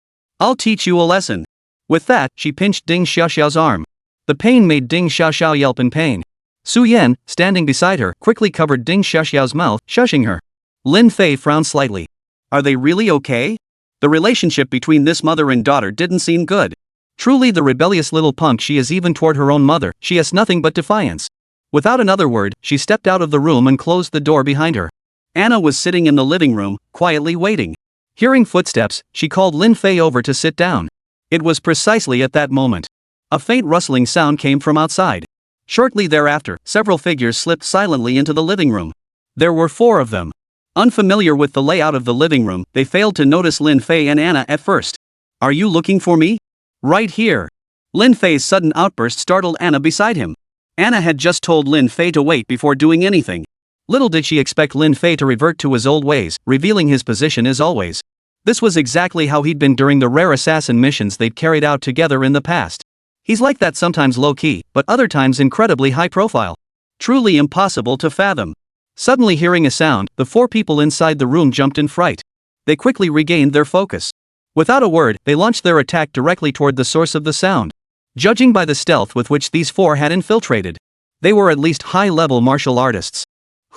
I'll teach you a lesson. With that, she pinched Ding Xiaoxiao's arm. The pain made Ding Xiaoxiao yelp in pain. Su Yan, standing beside her, quickly covered Ding Xiaoxiao's mouth, shushing her. Lin Fei frowned slightly. Are they really okay? The relationship between this mother and daughter didn't seem good. Truly the rebellious little punk she is, even toward her own mother, she has nothing but defiance. Without another word, she stepped out of the room and closed the door behind her. Anna was sitting in the living room, quietly waiting. Hearing footsteps, she called Lin Fei over to sit down. It was precisely at that moment. A faint rustling sound came from outside. Shortly thereafter, several figures slipped silently into the living room. There were 4 of them. Unfamiliar with the layout of the living room, they failed to notice Lin Fei and Anna at first. Are you looking for me? Right here. Lin Fei's sudden outburst startled Anna beside him. Anna had just told Lin Fei to wait before doing anything. Little did she expect Lin Fei to revert to his old ways, revealing his position as always. This was exactly how he'd been during the rare assassin missions they'd carried out together in the past. He's like that, sometimes low-key, but other times incredibly high-profile. Truly impossible to fathom. Suddenly hearing a sound, the 4 people inside the room jumped in fright. They quickly regained their focus. Without a word, they launched their attack directly toward the source of the sound. Judging by the stealth with which these 4 had infiltrated, they were at least high-level martial artists.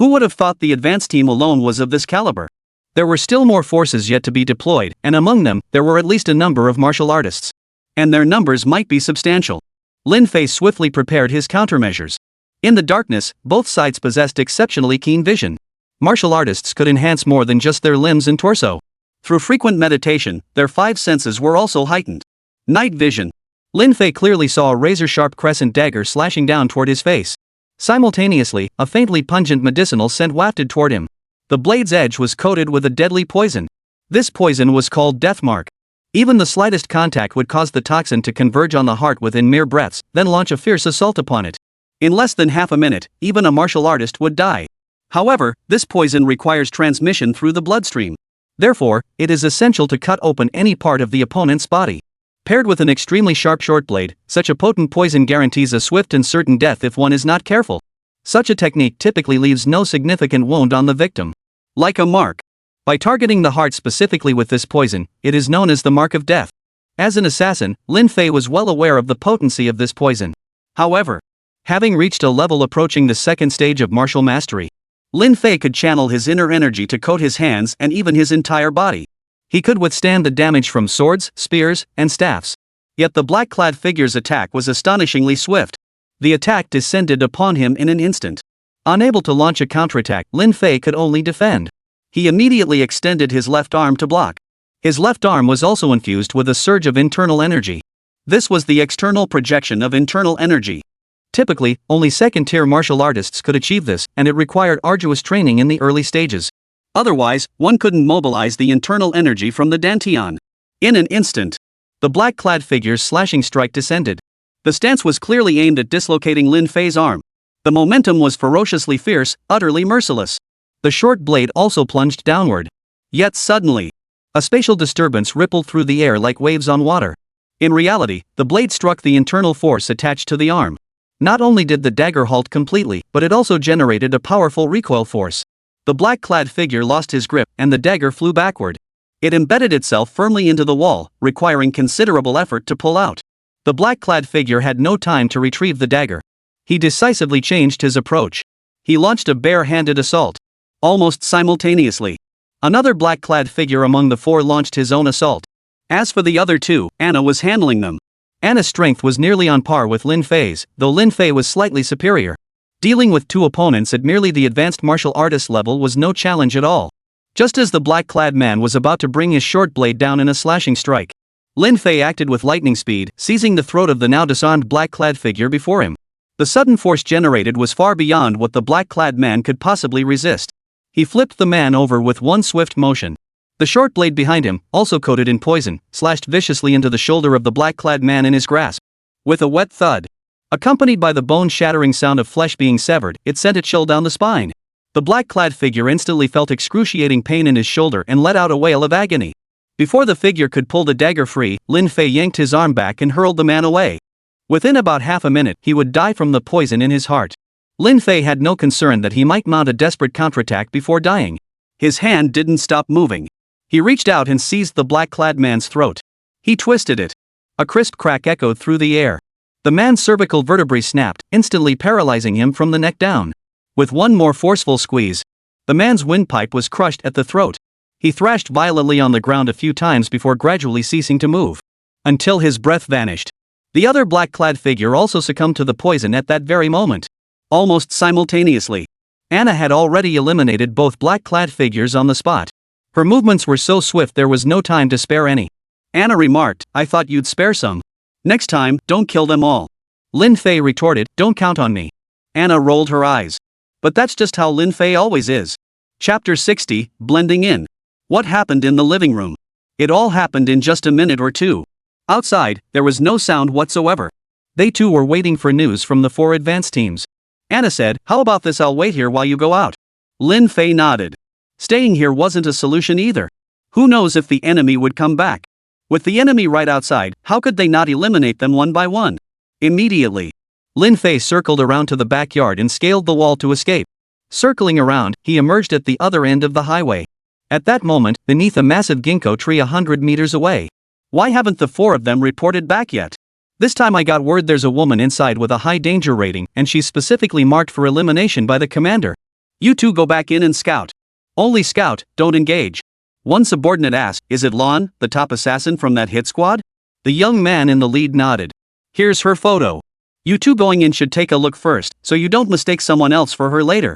Who would have thought the advance team alone was of this caliber? There were still more forces yet to be deployed, and among them, there were at least a number of martial artists. And their numbers might be substantial. Lin Fei swiftly prepared his countermeasures. In the darkness, both sides possessed exceptionally keen vision. Martial artists could enhance more than just their limbs and torso. Through frequent meditation, their 5 senses were also heightened. Night vision. Lin Fei clearly saw a razor-sharp crescent dagger slashing down toward his face. Simultaneously, a faintly pungent medicinal scent wafted toward him. The blade's edge was coated with a deadly poison. This poison was called Deathmark. Even the slightest contact would cause the toxin to converge on the heart within mere breaths, then launch a fierce assault upon it. In less than half a minute, even a martial artist would die. However, this poison requires transmission through the bloodstream. Therefore, it is essential to cut open any part of the opponent's body. Paired with an extremely sharp short blade, such a potent poison guarantees a swift and certain death if one is not careful. Such a technique typically leaves no significant wound on the victim. Like a mark. By targeting the heart specifically with this poison, it is known as the mark of death. As an assassin, Lin Fei was well aware of the potency of this poison. However, having reached a level approaching the second stage of martial mastery, Lin Fei could channel his inner energy to coat his hands and even his entire body. He could withstand the damage from swords, spears, and staffs. Yet the black-clad figure's attack was astonishingly swift. The attack descended upon him in an instant. Unable to launch a counterattack, Lin Fei could only defend. He immediately extended his left arm to block. His left arm was also infused with a surge of internal energy. This was the external projection of internal energy. Typically, only second-tier martial artists could achieve this, and it required arduous training in the early stages. Otherwise, one couldn't mobilize the internal energy from the dantian. In an instant, the black-clad figure's slashing strike descended. The stance was clearly aimed at dislocating Lin Fei's arm. The momentum was ferociously fierce, utterly merciless. The short blade also plunged downward. Yet suddenly, a spatial disturbance rippled through the air like waves on water. In reality, the blade struck the internal force attached to the arm. Not only did the dagger halt completely, but it also generated a powerful recoil force. The black-clad figure lost his grip, and the dagger flew backward. It embedded itself firmly into the wall, requiring considerable effort to pull out. The black-clad figure had no time to retrieve the dagger. He decisively changed his approach. He launched a bare-handed assault. Almost simultaneously, another black-clad figure among the 4 launched his own assault. As for the other 2, Anna was handling them. Anna's strength was nearly on par with Lin Fei's, though Lin Fei was slightly superior. Dealing with 2 opponents at merely the advanced martial artist level was no challenge at all. Just as the black-clad man was about to bring his short blade down in a slashing strike, Lin Fei acted with lightning speed, seizing the throat of the now disarmed black-clad figure before him. The sudden force generated was far beyond what the black-clad man could possibly resist. He flipped the man over with one swift motion. The short blade behind him, also coated in poison, slashed viciously into the shoulder of the black-clad man in his grasp. With a wet thud, accompanied by the bone-shattering sound of flesh being severed, it sent a chill down the spine. The black-clad figure instantly felt excruciating pain in his shoulder and let out a wail of agony. Before the figure could pull the dagger free, Lin Fei yanked his arm back and hurled the man away. Within about half a minute, he would die from the poison in his heart. Lin Fei had no concern that he might mount a desperate counterattack before dying. His hand didn't stop moving. He reached out and seized the black-clad man's throat. He twisted it. A crisp crack echoed through the air. The man's cervical vertebrae snapped, instantly paralyzing him from the neck down. With one more forceful squeeze, the man's windpipe was crushed at the throat. He thrashed violently on the ground a few times before gradually ceasing to move, until his breath vanished. The other black-clad figure also succumbed to the poison at that very moment. Almost simultaneously, Anna had already eliminated both black-clad figures on the spot. Her movements were so swift there was no time to spare any. Anna remarked, "I thought you'd spare some. Next time, don't kill them all." Lin Fei retorted, "Don't count on me." Anna rolled her eyes. But that's just how Lin Fei always is. Chapter 60, Blending In. What happened in the living room? It all happened in just a minute or two. Outside, there was no sound whatsoever. They too were waiting for news from the 4 advance teams. Anna said, "How about this, I'll wait here while you go out." Lin Fei nodded. Staying here wasn't a solution either. Who knows if the enemy would come back? With the enemy right outside, how could they not eliminate them one by one? Immediately, Lin Fei circled around to the backyard and scaled the wall to escape. Circling around, he emerged at the other end of the highway. At that moment, beneath a massive ginkgo tree 100 meters away. Why haven't the 4 of them reported back yet? This time I got word there's a woman inside with a high danger rating, and she's specifically marked for elimination by the commander. You two go back in and scout. Only scout, don't engage. One subordinate asked, is it Lon, the top assassin from that hit squad? The young man in the lead nodded. Here's her photo. You two going in should take a look first, so you don't mistake someone else for her later.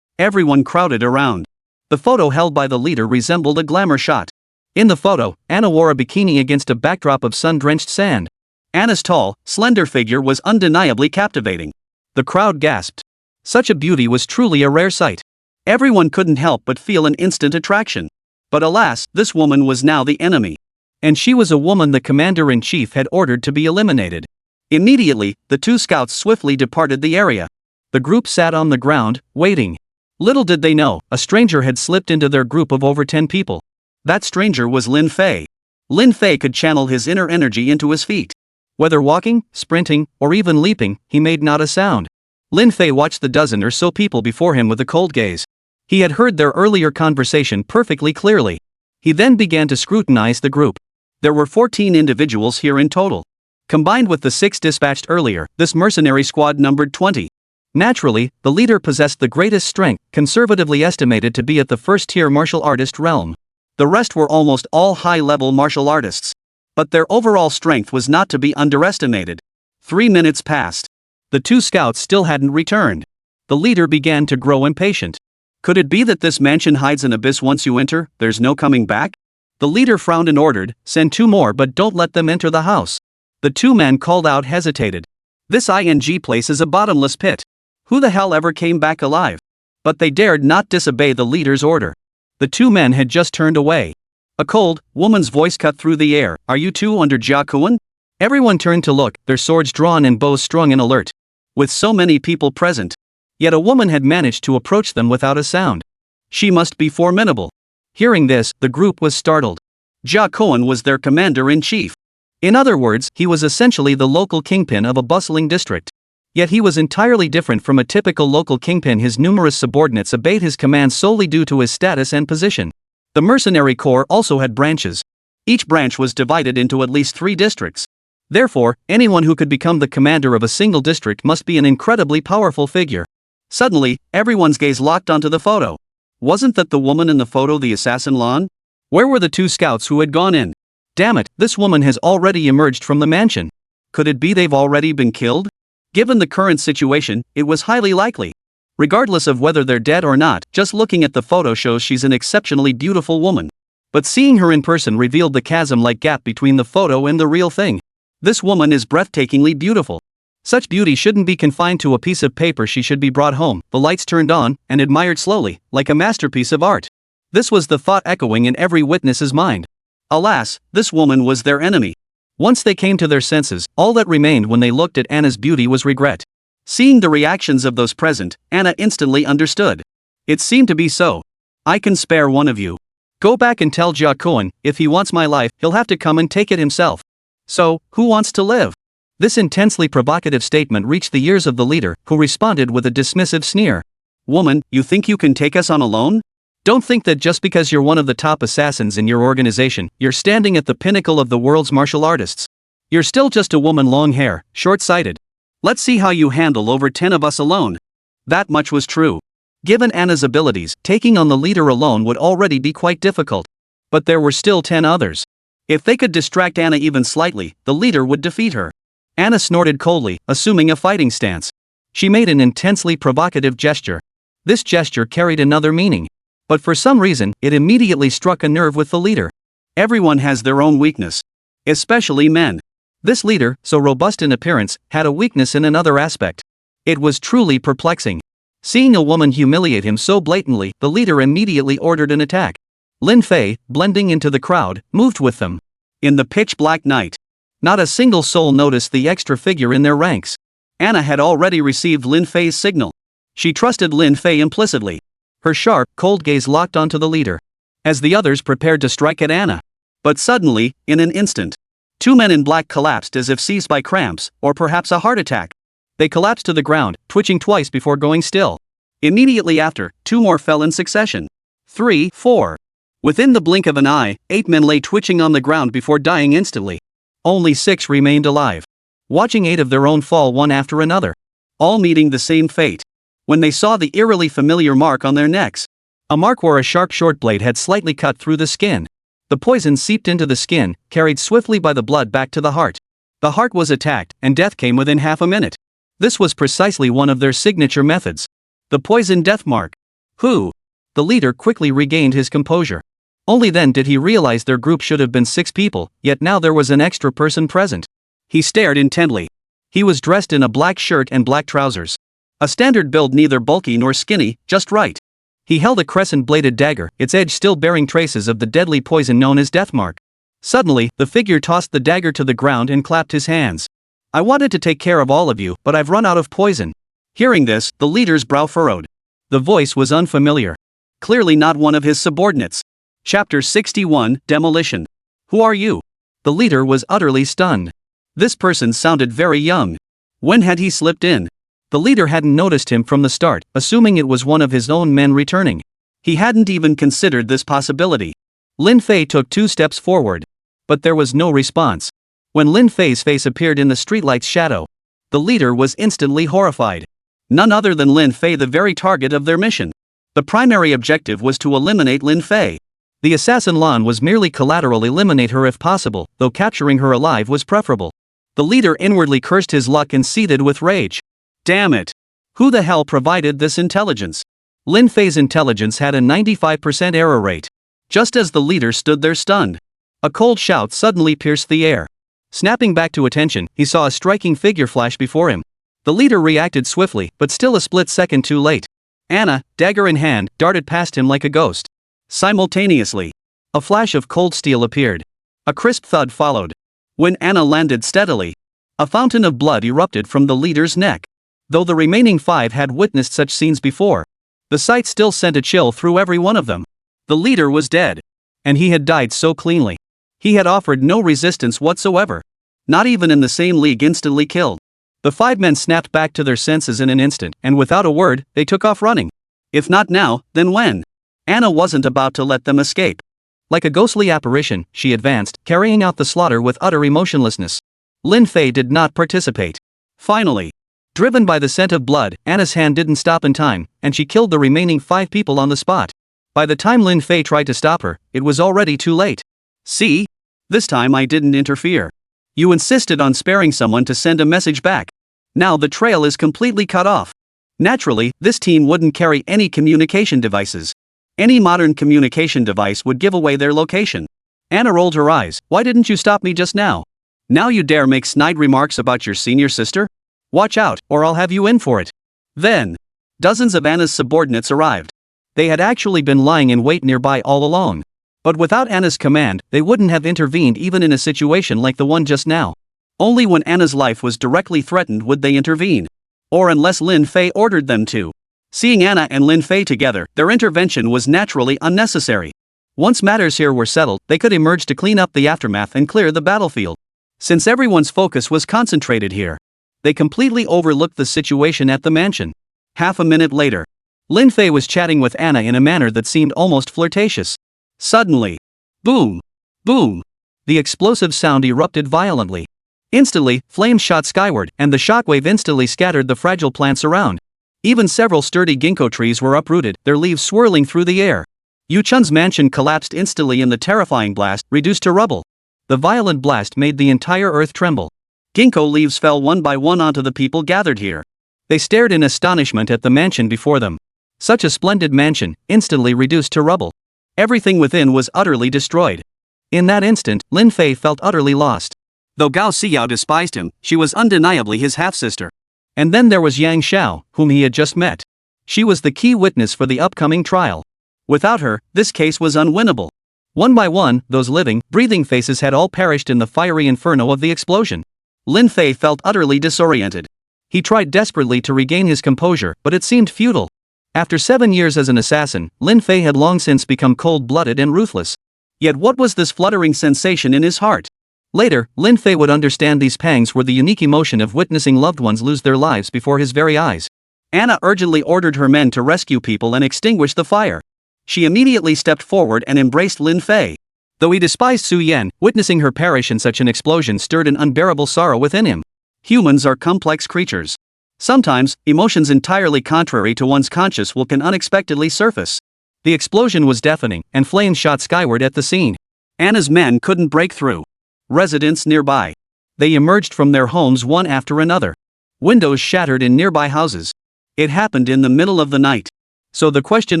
Everyone crowded around. The photo held by the leader resembled a glamour shot. In the photo, Anna wore a bikini against a backdrop of sun-drenched sand. Anna's tall, slender figure was undeniably captivating. The crowd gasped. Such a beauty was truly a rare sight. Everyone couldn't help but feel an instant attraction. But alas, this woman was now the enemy. And she was a woman the commander-in-chief had ordered to be eliminated. Immediately, the two scouts swiftly departed the area. The group sat on the ground, waiting. Little did they know, a stranger had slipped into their group of over 10 people. That stranger was Lin Fei. Lin Fei could channel his inner energy into his feet. Whether walking, sprinting, or even leaping, he made not a sound. Lin Fei watched the dozen or so people before him with a cold gaze. He had heard their earlier conversation perfectly clearly. He then began to scrutinize the group. There were 14 individuals here in total. Combined with the 6 dispatched earlier, this mercenary squad numbered 20. Naturally, the leader possessed the greatest strength, conservatively estimated to be at the first-tier martial artist realm. The rest were almost all high-level martial artists. But their overall strength was not to be underestimated. 3 minutes passed. The two scouts still hadn't returned. The leader began to grow impatient. Could it be that this mansion hides an abyss once you enter, there's no coming back? The leader frowned and ordered, send 2 more but don't let them enter the house. The 2 men called out hesitated. This ING place is a bottomless pit. Who the hell ever came back alive? But they dared not disobey the leader's order. The 2 men had just turned away. A cold, woman's voice cut through the air. Are you two under Jia Kuan? Everyone turned to look, their swords drawn and bows strung in alert. With so many people present. Yet a woman had managed to approach them without a sound. She must be formidable. Hearing this, the group was startled. Jia Kuan was their commander-in-chief. In other words, he was essentially the local kingpin of a bustling district. Yet he was entirely different from a typical local kingpin. His numerous subordinates obeyed his commands solely due to his status and position. The mercenary corps also had branches. Each branch was divided into at least 3 districts. Therefore, anyone who could become the commander of a single district must be an incredibly powerful figure. Suddenly, everyone's gaze locked onto the photo. Wasn't that the woman in the photo the assassin Lon? Where were the 2 scouts who had gone in? Damn it, this woman has already emerged from the mansion. Could it be they've already been killed? Given the current situation, it was highly likely. Regardless of whether they're dead or not, just looking at the photo shows she's an exceptionally beautiful woman. But seeing her in person revealed the chasm-like gap between the photo and the real thing. This woman is breathtakingly beautiful. Such beauty shouldn't be confined to a piece of paper. She should be brought home, the lights turned on, and admired slowly, like a masterpiece of art. This was the thought echoing in every witness's mind. Alas, this woman was their enemy. Once they came to their senses, all that remained when they looked at Anna's beauty was regret. Seeing the reactions of those present, Anna instantly understood. It seemed to be so. I can spare one of you. Go back and tell Jia Kuan, if he wants my life, he'll have to come and take it himself. So, who wants to live? This intensely provocative statement reached the ears of the leader, who responded with a dismissive sneer. Woman, you think you can take us on alone? Don't think that just because you're one of the top assassins in your organization, you're standing at the pinnacle of the world's martial artists. You're still just a woman, long hair, short-sighted. Let's see how you handle over 10 of us alone. That much was true. Given Anna's abilities, taking on the leader alone would already be quite difficult. But there were still 10 others. If they could distract Anna even slightly, the leader would defeat her. Anna snorted coldly, assuming a fighting stance. She made an intensely provocative gesture. This gesture carried another meaning. But for some reason, it immediately struck a nerve with the leader. Everyone has their own weakness. Especially men. This leader, so robust in appearance, had a weakness in another aspect. It was truly perplexing. Seeing a woman humiliate him so blatantly, the leader immediately ordered an attack. Lin Fei, blending into the crowd, moved with them. In the pitch-black night, not a single soul noticed the extra figure in their ranks. Anna had already received Lin Fei's signal. She trusted Lin Fei implicitly. Her sharp, cold gaze locked onto the leader, as the others prepared to strike at Anna. But suddenly, in an instant, 2 men in black collapsed as if seized by cramps, or perhaps a heart attack. They collapsed to the ground, twitching twice before going still. Immediately after, 2 more fell in succession. 3, 4. Within the blink of an eye, 8 men lay twitching on the ground before dying instantly. Only 6 remained alive. Watching 8 of their own fall one after another. All meeting the same fate. when they saw the eerily familiar mark on their necks. A mark where a sharp short blade had slightly cut through the skin. The poison seeped into the skin, carried swiftly by the blood back to the heart. The heart was attacked, and death came within half a minute. This was precisely one of their signature methods. The poison death mark. Who? The leader quickly regained his composure. Only then did he realize their group should have been 6 people, yet now there was an extra person present. He stared intently. He was dressed in a black shirt and black trousers. A standard build, neither bulky nor skinny, just right. He held a crescent-bladed dagger, its edge still bearing traces of the deadly poison known as Deathmark. Suddenly, the figure tossed the dagger to the ground and clapped his hands. I wanted to take care of all of you, but I've run out of poison. Hearing this, the leader's brow furrowed. The voice was unfamiliar. Clearly not one of his subordinates. Chapter 61, Demolition. Who are you? The leader was utterly stunned. This person sounded very young. When had he slipped in? The leader hadn't noticed him from the start, assuming it was one of his own men returning. He hadn't even considered this possibility. Lin Fei took 2 steps forward. But there was no response. When Lin Fei's face appeared in the streetlight's shadow, the leader was instantly horrified. None other than Lin Fei, the very target of their mission. The primary objective was to eliminate Lin Fei. The assassin Lan was merely collateral, eliminate her if possible, though capturing her alive was preferable. The leader inwardly cursed his luck and seethed with rage. Damn it! Who the hell provided this intelligence? Lin Fei's intelligence had a 95% error rate. Just as the leader stood there stunned, a cold shout suddenly pierced the air. Snapping back to attention, he saw a striking figure flash before him. The leader reacted swiftly, but still a split second too late. Anna, dagger in hand, darted past him like a ghost. Simultaneously, a flash of cold steel appeared. A crisp thud followed. When Anna landed steadily, a fountain of blood erupted from the leader's neck. Though the remaining 5 had witnessed such scenes before, the sight still sent a chill through every one of them. The leader was dead. And he had died so cleanly. He had offered no resistance whatsoever. Not even in the same league, instantly killed. The 5 men snapped back to their senses in an instant, and without a word, they took off running. If not now, then when? Anna wasn't about to let them escape. Like a ghostly apparition, she advanced, carrying out the slaughter with utter emotionlessness. Lin Fei did not participate. Finally, driven by the scent of blood, Anna's hand didn't stop in time, and she killed the remaining 5 people on the spot. By the time Lin Fei tried to stop her, it was already too late. See? This time I didn't interfere. You insisted on sparing someone to send a message back. Now the trail is completely cut off. Naturally, this team wouldn't carry any communication devices. Any modern communication device would give away their location. Anna rolled her eyes. Why didn't you stop me just now? Now you dare make snide remarks about your senior sister? Watch out, or I'll have you in for it. Then, dozens of Anna's subordinates arrived. They had actually been lying in wait nearby all along. But without Anna's command, they wouldn't have intervened even in a situation like the one just now. Only when Anna's life was directly threatened would they intervene. Or unless Lin Fei ordered them to. Seeing Anna and Lin Fei together, their intervention was naturally unnecessary. Once matters here were settled, they could emerge to clean up the aftermath and clear the battlefield. Since everyone's focus was concentrated here, they completely overlooked the situation at the mansion. Half a minute later, Lin Fei was chatting with Anna in a manner that seemed almost flirtatious. Suddenly, boom, boom, the explosive sound erupted violently. Instantly, flames shot skyward, and the shockwave instantly scattered the fragile plants around. Even several sturdy ginkgo trees were uprooted, their leaves swirling through the air. Yu Chun's mansion collapsed instantly in the terrifying blast, reduced to rubble. The violent blast made the entire earth tremble. Ginkgo leaves fell one by one onto the people gathered here. They stared in astonishment at the mansion before them. Such a splendid mansion, instantly reduced to rubble. Everything within was utterly destroyed. In that instant, Lin Fei felt utterly lost. Though Gao Xiao despised him, she was undeniably his half-sister. And then there was Yang Xiao, whom he had just met. She was the key witness for the upcoming trial. Without her, this case was unwinnable. One by one, those living, breathing faces had all perished in the fiery inferno of the explosion. Lin Fei felt utterly disoriented. He tried desperately to regain his composure, but it seemed futile. After 7 years as an assassin, Lin Fei had long since become cold-blooded and ruthless. Yet what was this fluttering sensation in his heart? Later, Lin Fei would understand these pangs were the unique emotion of witnessing loved ones lose their lives before his very eyes. Anna urgently ordered her men to rescue people and extinguish the fire. She immediately stepped forward and embraced Lin Fei. Though he despised Su Yan, witnessing her perish in such an explosion stirred an unbearable sorrow within him. Humans are complex creatures. Sometimes, emotions entirely contrary to one's conscious will can unexpectedly surface. The explosion was deafening, and flames shot skyward at the scene. Anna's men couldn't break through. Residents nearby. They emerged from their homes one after another. Windows shattered in nearby houses. It happened in the middle of the night. So the question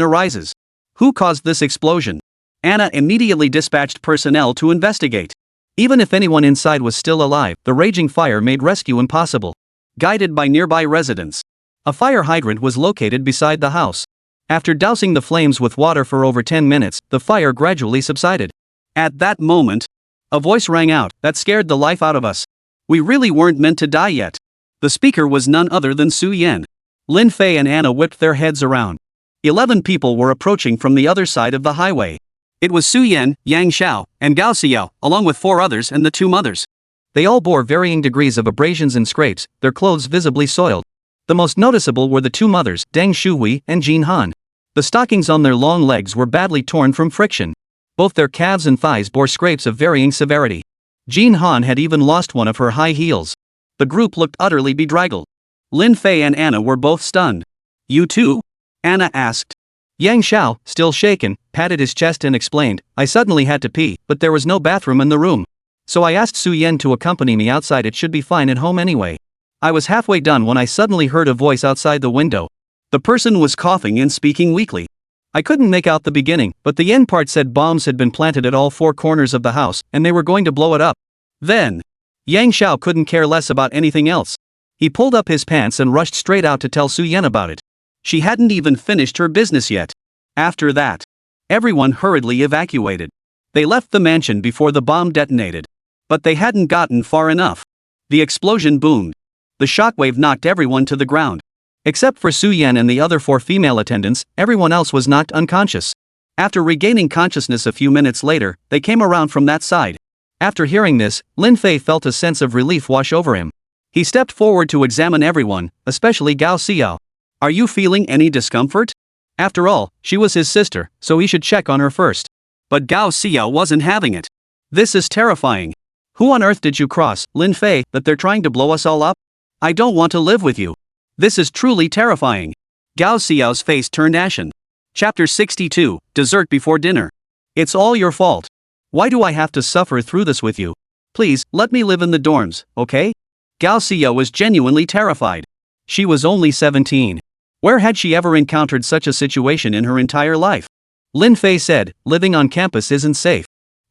arises. Who caused this explosion? Anna immediately dispatched personnel to investigate. Even if anyone inside was still alive, the raging fire made rescue impossible. Guided by nearby residents, a fire hydrant was located beside the house. After dousing the flames with water for over 10 minutes, the fire gradually subsided. At that moment, a voice rang out that scared the life out of us. We really weren't meant to die yet. The speaker was none other than Su Yan. Lin Fei and Anna whipped their heads around. 11 people were approaching from the other side of the highway. It was Su Yan, Yang Xiao, and Gao Xiao, along with 4 others and the 2 mothers. They all bore varying degrees of abrasions and scrapes, their clothes visibly soiled. The most noticeable were the 2 mothers, Deng Shuhui and Jin Han. The stockings on their long legs were badly torn from friction. Both their calves and thighs bore scrapes of varying severity. Jin Han had even lost one of her high heels. The group looked utterly bedraggled. Lin Fei and Anna were both stunned. You too? Anna asked. Yang Xiao, still shaken, patted his chest and explained, I suddenly had to pee, but there was no bathroom in the room. So I asked Su Yan to accompany me outside. It should be fine at home anyway. I was halfway done when I suddenly heard a voice outside the window. The person was coughing and speaking weakly. I couldn't make out the beginning, but the end part said bombs had been planted at all 4 corners of the house, and they were going to blow it up. Then, Yang Xiao couldn't care less about anything else. He pulled up his pants and rushed straight out to tell Su Yan about it. She hadn't even finished her business yet. After that, everyone hurriedly evacuated. They left the mansion before the bomb detonated. But they hadn't gotten far enough. The explosion boomed. The shockwave knocked everyone to the ground. Except for Su Yan and the other 4 female attendants, everyone else was knocked unconscious. After regaining consciousness a few minutes later, they came around from that side. After hearing this, Lin Fei felt a sense of relief wash over him. He stepped forward to examine everyone, especially Gao Xiao. Are you feeling any discomfort? After all, she was his sister, so he should check on her first. But Gao Xiao wasn't having it. This is terrifying. Who on earth did you cross, Lin Fei, that they're trying to blow us all up? I don't want to live with you. This is truly terrifying. Gao Xiao's face turned ashen. Chapter 62, Dessert Before Dinner. It's all your fault. Why do I have to suffer through this with you? Please, let me live in the dorms, okay? Gao Xiao was genuinely terrified. She was only 17. Where had she ever encountered such a situation in her entire life? Lin Fei said, living on campus isn't safe.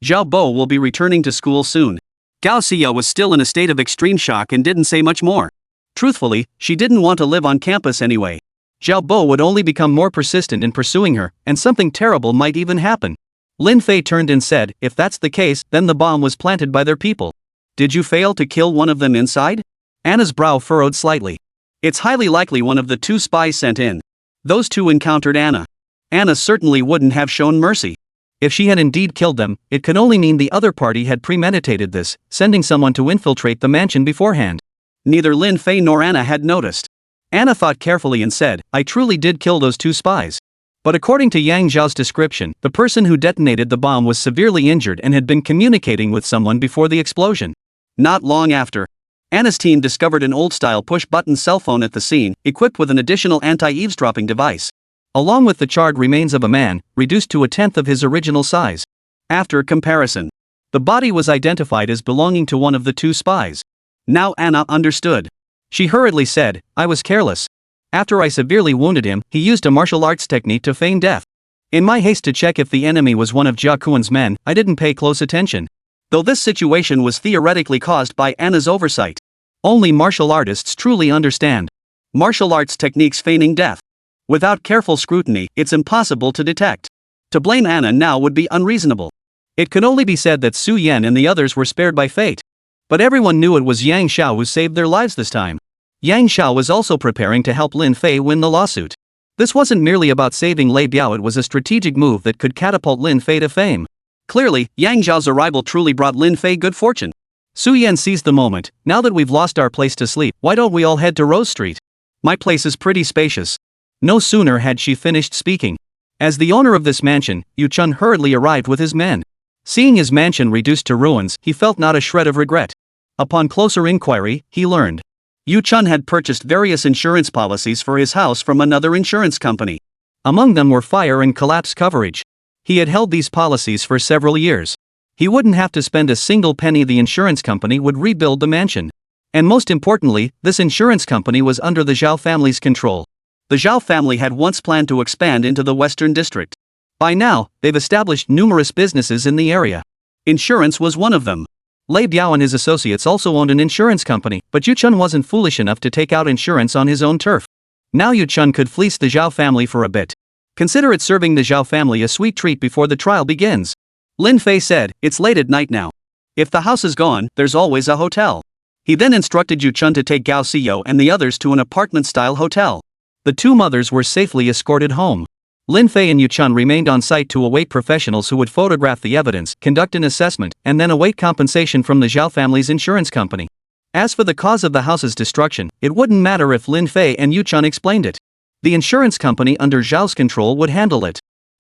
Zhao Bo will be returning to school soon. Gao Xiao was still in a state of extreme shock and didn't say much more. Truthfully, she didn't want to live on campus anyway. Zhao Bo would only become more persistent in pursuing her, and something terrible might even happen. Lin Fei turned and said, if that's the case, then the bomb was planted by their people. Did you fail to kill one of them inside? Anna's brow furrowed slightly. It's highly likely one of the 2 spies sent in. Those 2 encountered Anna. Anna certainly wouldn't have shown mercy. If she had indeed killed them, it could only mean the other party had premeditated this, sending someone to infiltrate the mansion beforehand. Neither Lin Fei nor Anna had noticed. Anna thought carefully and said, I truly did kill those 2 spies. But according to Yang Zhao's description, the person who detonated the bomb was severely injured and had been communicating with someone before the explosion. Not long after, Anna's team discovered an old-style push-button cell phone at the scene, equipped with an additional anti-eavesdropping device. Along with the charred remains of a man, reduced to 1/10 of his original size. After comparison, the body was identified as belonging to one of the 2 spies. Now Anna understood. She hurriedly said, I was careless. After I severely wounded him, he used a martial arts technique to feign death. In my haste to check if the enemy was one of Jia Kuan's men, I didn't pay close attention. Though this situation was theoretically caused by Anna's oversight. Only martial artists truly understand martial arts techniques feigning death. Without careful scrutiny, it's impossible to detect. To blame Anna now would be unreasonable. It could only be said that Su Yan and the others were spared by fate. But everyone knew it was Yang Xiao who saved their lives this time. Yang Xiao was also preparing to help Lin Fei win the lawsuit. This wasn't merely about saving Lei Biao, it was a strategic move that could catapult Lin Fei to fame. Clearly, Yang Zhao's arrival truly brought Lin Fei good fortune. Su Yan seized the moment. Now that we've lost our place to sleep, why don't we all head to Rose Street? My place is pretty spacious. No sooner had she finished speaking. As the owner of this mansion, Yu Chun hurriedly arrived with his men. Seeing his mansion reduced to ruins, he felt not a shred of regret. Upon closer inquiry, he learned Yu Chun had purchased various insurance policies for his house from another insurance company. Among them were fire and collapse coverage. He had held these policies for several years. He wouldn't have to spend a single penny. The insurance company would rebuild the mansion. And most importantly, this insurance company was under the Zhao family's control. The Zhao family had once planned to expand into the Western District. By now, they've established numerous businesses in the area. Insurance was one of them. Lei Biao and his associates also owned an insurance company, but Yu Chun wasn't foolish enough to take out insurance on his own turf. Now Yu Chun could fleece the Zhao family for a bit. Consider it serving the Zhao family a sweet treat before the trial begins. Lin Fei said, "It's late at night now. If the house is gone, there's always a hotel." He then instructed Yu Chun to take Gao Xiyo and the others to an apartment-style hotel. The two mothers were safely escorted home. Lin Fei and Yu Chun remained on site to await professionals who would photograph the evidence, conduct an assessment, and then await compensation from the Zhao family's insurance company. As for the cause of the house's destruction, it wouldn't matter if Lin Fei and Yu Chun explained it. The insurance company under Zhao's control would handle it.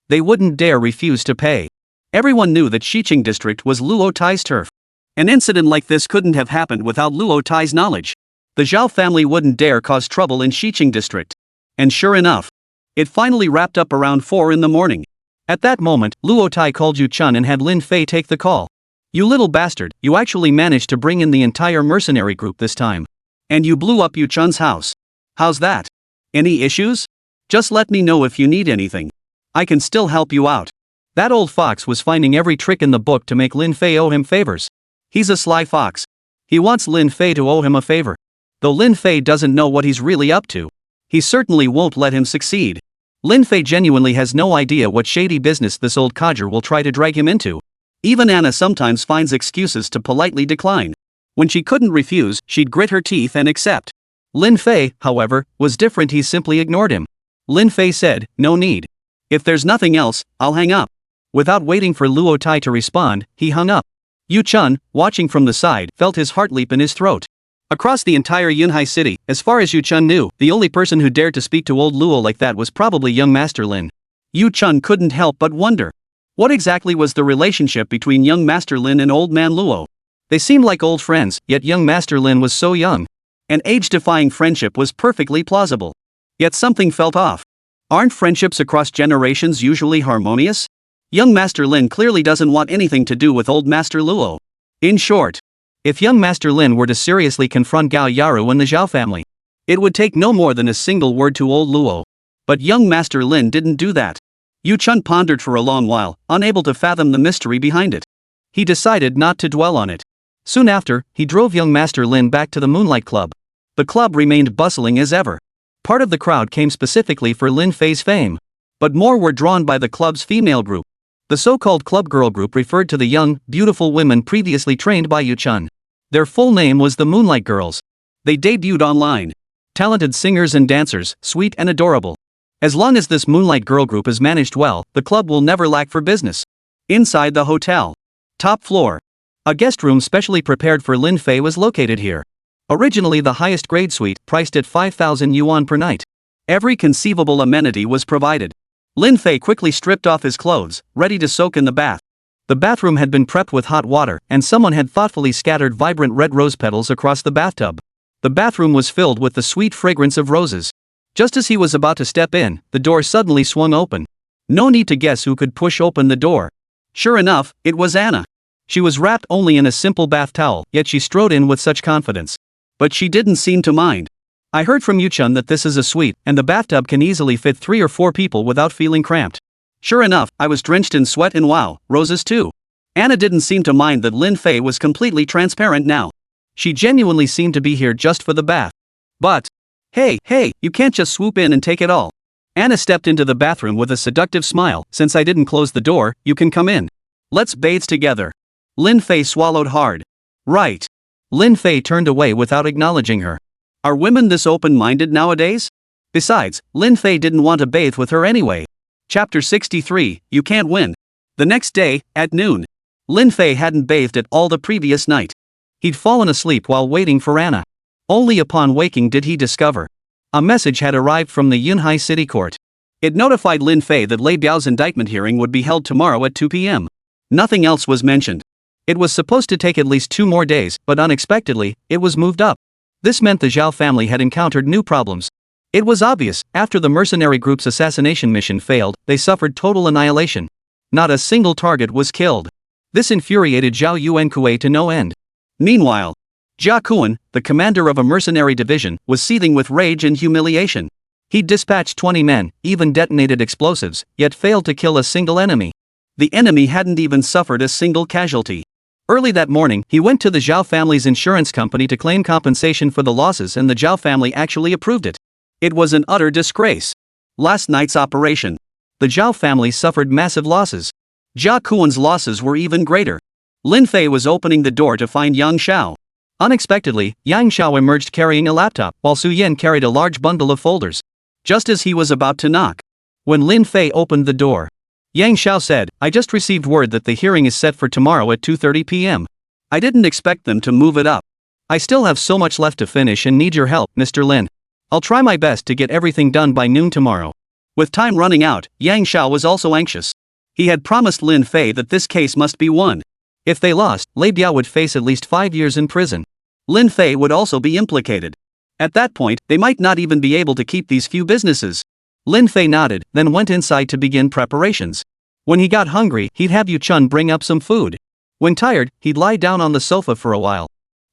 They wouldn't dare refuse to pay. Everyone knew that Xiqing district was Luo Tai's turf. An incident like this couldn't have happened without Luo Tai's knowledge. The Zhao family wouldn't dare cause trouble in Xiqing district. And sure enough, it finally wrapped up around 4 in the morning. At that moment, Luo Tai called Yu Chun and had Lin Fei take the call. "You little bastard, you actually managed to bring in the entire mercenary group this time. And you blew up Yu Chun's house. How's that? Any issues? Just let me know if you need anything. I can still help you out." That old fox was finding every trick in the book to make Lin Fei owe him favors. He's a sly fox. He wants Lin Fei to owe him a favor. Though Lin Fei doesn't know what he's really up to, he certainly won't let him succeed. Lin Fei genuinely has no idea what shady business this old codger will try to drag him into. Even Anna sometimes finds excuses to politely decline. When she couldn't refuse, she'd grit her teeth and accept. Lin Fei, however, was different. He simply ignored him. Lin Fei said, "No need. If there's nothing else, I'll hang up." Without waiting for Luo Tai to respond, he hung up. Yu Chun, watching from the side, felt his heart leap in his throat. Across the entire Yunhai City, as far as Yu Chun knew, the only person who dared to speak to old Luo like that was probably young Master Lin. Yu Chun couldn't help but wonder. What exactly was the relationship between young Master Lin and old man Luo? They seemed like old friends, yet young Master Lin was so young. An age-defying friendship was perfectly plausible. Yet something felt off. Aren't friendships across generations usually harmonious? Young Master Lin clearly doesn't want anything to do with old Master Luo. In short, if young Master Lin were to seriously confront Gao Yaru and the Zhao family, it would take no more than a single word to old Luo. But young Master Lin didn't do that. Yu Chun pondered for a long while, unable to fathom the mystery behind it. He decided not to dwell on it. Soon after, he drove young Master Lin back to the Moonlight Club. The club remained bustling as ever. Part of the crowd came specifically for Lin Fei's fame. But more were drawn by the club's female group. The so-called club girl group referred to the young, beautiful women previously trained by Yu Chun. Their full name was the Moonlight Girls. They debuted online. Talented singers and dancers, sweet and adorable. As long as this Moonlight Girl group is managed well, the club will never lack for business. Inside the hotel. Top floor. A guest room specially prepared for Lin Fei was located here. Originally the highest grade suite, priced at 5,000 yuan per night. Every conceivable amenity was provided. Lin Fei quickly stripped off his clothes, ready to soak in the bath. The bathroom had been prepped with hot water, and someone had thoughtfully scattered vibrant red rose petals across the bathtub. The bathroom was filled with the sweet fragrance of roses. Just as he was about to step in, the door suddenly swung open. No need to guess who could push open the door. Sure enough, it was Anna. She was wrapped only in a simple bath towel, yet she strode in with such confidence. But she didn't seem to mind. "I heard from Yu Chun that this is a suite, and the bathtub can easily fit 3 or 4 people without feeling cramped." Sure enough, I was drenched in sweat and wow, roses too. Anna didn't seem to mind that Lin Fei was completely transparent now. She genuinely seemed to be here just for the bath. But, hey, you can't just swoop in and take it all. Anna stepped into the bathroom with a seductive smile. "Since I didn't close the door, you can come in. Let's bathe together." Lin Fei swallowed hard. Right. Lin Fei turned away without acknowledging her. Are women this open-minded nowadays? Besides, Lin Fei didn't want to bathe with her anyway. Chapter 63, You Can't Win. The next day, at noon. Lin Fei hadn't bathed at all the previous night. He'd fallen asleep while waiting for Anna. Only upon waking did he discover. A message had arrived from the Yunhai City court. It notified Lin Fei that Lei Biao's indictment hearing would be held tomorrow at 2 p.m. Nothing else was mentioned. It was supposed to take at least 2 more days, but unexpectedly, it was moved up. This meant the Zhao family had encountered new problems. It was obvious, after the mercenary group's assassination mission failed, they suffered total annihilation. Not a single target was killed. This infuriated Zhao Yuankui to no end. Meanwhile, Jia Kuan, the commander of a mercenary division, was seething with rage and humiliation. He'd dispatched 20 men, even detonated explosives, yet failed to kill a single enemy. The enemy hadn't even suffered a single casualty. Early that morning, he went to the Zhao family's insurance company to claim compensation for the losses, and the Zhao family actually approved it. It was an utter disgrace. Last night's operation. The Zhao family suffered massive losses. Jia Kuan's losses were even greater. Lin Fei was opening the door to find Yang Xiao. Unexpectedly, Yang Xiao emerged carrying a laptop, while Su Yan carried a large bundle of folders. Just as he was about to knock. When Lin Fei opened the door, Yang Xiao said, "I just received word that the hearing is set for tomorrow at 2:30 p.m. I didn't expect them to move it up. I still have so much left to finish and need your help, Mr. Lin. I'll try my best to get everything done by noon tomorrow." With time running out, Yang Xiao was also anxious. He had promised Lin Fei that this case must be won. If they lost, Lei Biao would face at least 5 years in prison. Lin Fei would also be implicated. At that point, they might not even be able to keep these few businesses. Lin Fei nodded, then went inside to begin preparations. When he got hungry, he'd have Yu Chun bring up some food. When tired, he'd lie down on the sofa for a while.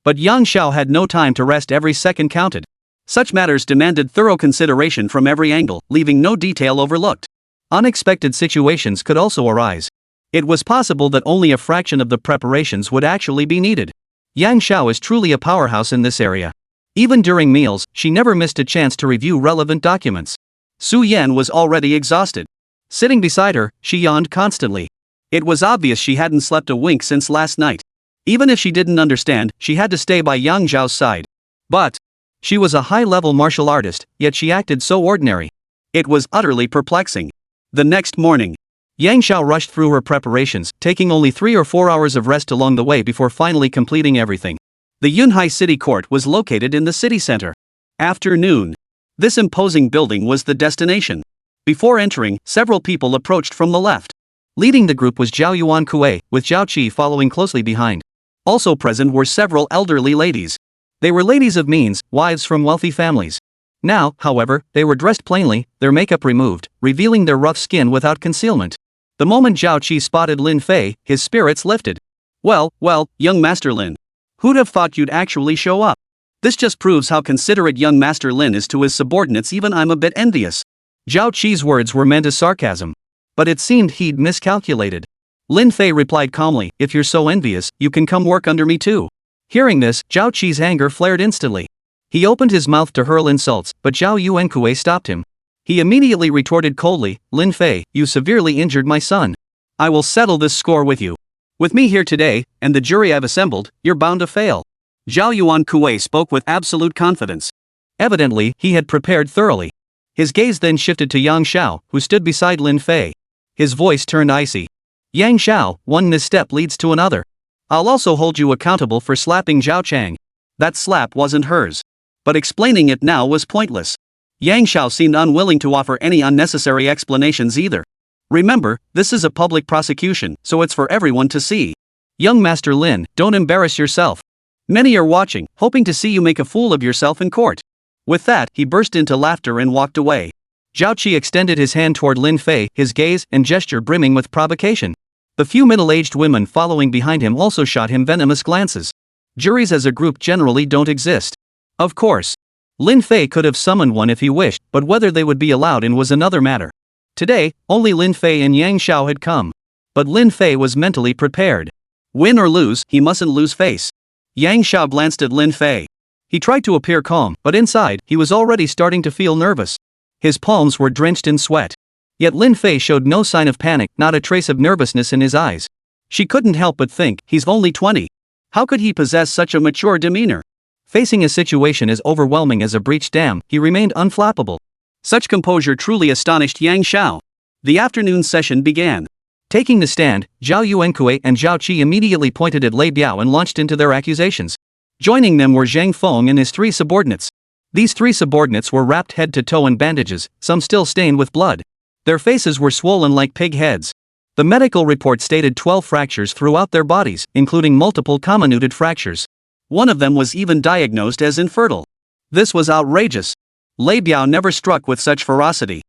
But Yang Xiao had no time to rest. Every second counted. Such matters demanded thorough consideration from every angle, leaving no detail overlooked. Unexpected situations could also arise. It was possible that only a fraction of the preparations would actually be needed. Yang Xiao is truly a powerhouse in this area. Even during meals, she never missed a chance to review relevant documents. Su Yan was already exhausted. Sitting beside her, she yawned constantly. It was obvious she hadn't slept a wink since last night. Even if she didn't understand, she had to stay by Yang Zhao's side. But she was a high-level martial artist, yet she acted so ordinary. It was utterly perplexing. The next morning, Yang Xiao rushed through her preparations, taking only 3 or 4 hours of rest along the way before finally completing everything. The Yunhai City court was located in the city center. After noon, this imposing building was the destination. Before entering, several people approached from the left. Leading the group was Zhao Yuankui, with Zhao Qi following closely behind. Also present were several elderly ladies. They were ladies of means, wives from wealthy families. Now, however, they were dressed plainly, their makeup removed, revealing their rough skin without concealment. The moment Zhao Qi spotted Lin Fei, his spirits lifted. Well, young Master Lin. Who'd have thought you'd actually show up? This just proves how considerate young Master Lin is to his subordinates. Even I'm a bit envious. Zhao Qi's words were meant as sarcasm. But it seemed he'd miscalculated. Lin Fei replied calmly, "If you're so envious, you can come work under me too." Hearing this, Zhao Qi's anger flared instantly. He opened his mouth to hurl insults, but Zhao Yuankui stopped him. He immediately retorted coldly, "Lin Fei, you severely injured my son. I will settle this score with you. With me here today, and the jury I've assembled, you're bound to fail." Zhao Yuankui spoke with absolute confidence. Evidently, he had prepared thoroughly. His gaze then shifted to Yang Xiao, who stood beside Lin Fei. His voice turned icy. "Yang Xiao, one misstep leads to another. I'll also hold you accountable for slapping Zhao Chang." That slap wasn't hers. But explaining it now was pointless. Yang Xiao seemed unwilling to offer any unnecessary explanations either. Remember, this is a public prosecution, so it's for everyone to see. Young Master Lin, don't embarrass yourself. Many are watching, hoping to see you make a fool of yourself in court. With that, he burst into laughter and walked away. Zhao Qi extended his hand toward Lin Fei, his gaze and gesture brimming with provocation. The few middle-aged women following behind him also shot him venomous glances. Juries as a group generally don't exist. Of course, Lin Fei could have summoned one if he wished, but whether they would be allowed in was another matter. Today, only Lin Fei and Yang Xiao had come. But Lin Fei was mentally prepared. Win or lose, he mustn't lose face. Yang Xiao glanced at Lin Fei. He tried to appear calm, but inside, he was already starting to feel nervous. His palms were drenched in sweat. Yet Lin Fei showed no sign of panic, not a trace of nervousness in his eyes. She couldn't help but think, he's only 20. How could he possess such a mature demeanor? Facing a situation as overwhelming as a breached dam, he remained unflappable. Such composure truly astonished Yang Xiao. The afternoon session began. Taking the stand, Zhao Yuankui and Zhao Qi immediately pointed at Lei Biao and launched into their accusations. Joining them were Zhang Feng and his 3 subordinates. These 3 subordinates were wrapped head to toe in bandages, some still stained with blood. Their faces were swollen like pig heads. The medical report stated 12 fractures throughout their bodies, including multiple comminuted fractures. One of them was even diagnosed as infertile. This was outrageous. Lei Biao never struck with such ferocity.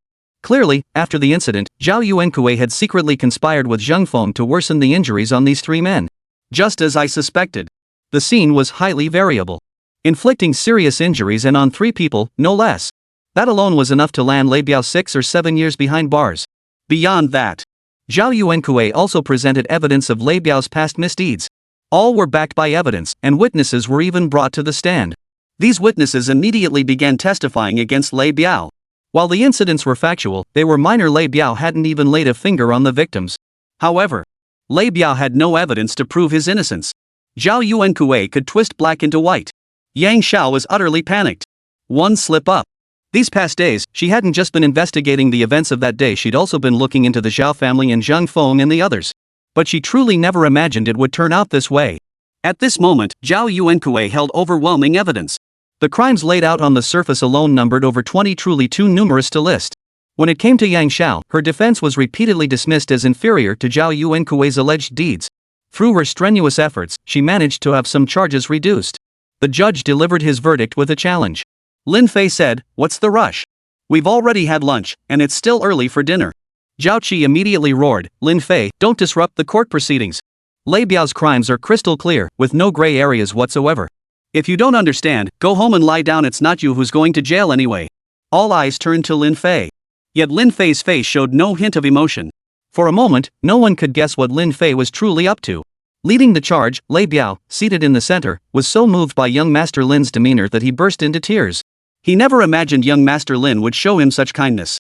Clearly, after the incident, Zhao Yuankui had secretly conspired with Zheng Feng to worsen the injuries on these three men. Just as I suspected. The scene was highly variable. Inflicting serious injuries and on three people, no less. That alone was enough to land Lei Biao 6 or 7 years behind bars. Beyond that, Zhao Yuankui also presented evidence of Lei Biao's past misdeeds. All were backed by evidence, and witnesses were even brought to the stand. These witnesses immediately began testifying against Lei Biao. While the incidents were factual, they were minor. Lei Biao hadn't even laid a finger on the victims. However, Lei Biao had no evidence to prove his innocence. Zhao Yuankui could twist black into white. Yang Xiao was utterly panicked. One slip up. These past days, she hadn't just been investigating the events of that day, she'd also been looking into the Zhao family and Zheng Feng and the others. But she truly never imagined it would turn out this way. At this moment, Zhao Yuankui held overwhelming evidence. The crimes laid out on the surface alone numbered over 20, truly too numerous to list. When it came to Yang Xiao, her defense was repeatedly dismissed as inferior to Zhao Yuankui's alleged deeds. Through her strenuous efforts, she managed to have some charges reduced. The judge delivered his verdict with a challenge. Lin Fei said, "What's the rush? We've already had lunch, and it's still early for dinner." Zhao Qi immediately roared, "Lin Fei, don't disrupt the court proceedings. Lei Biao's crimes are crystal clear, with no gray areas whatsoever. If you don't understand, go home and lie down. It's not you who's going to jail anyway." All eyes turned to Lin Fei. Yet Lin Fei's face showed no hint of emotion. For a moment, no one could guess what Lin Fei was truly up to. Leading the charge, Lei Biao, seated in the center, was so moved by young Master Lin's demeanor that he burst into tears. He never imagined young Master Lin would show him such kindness.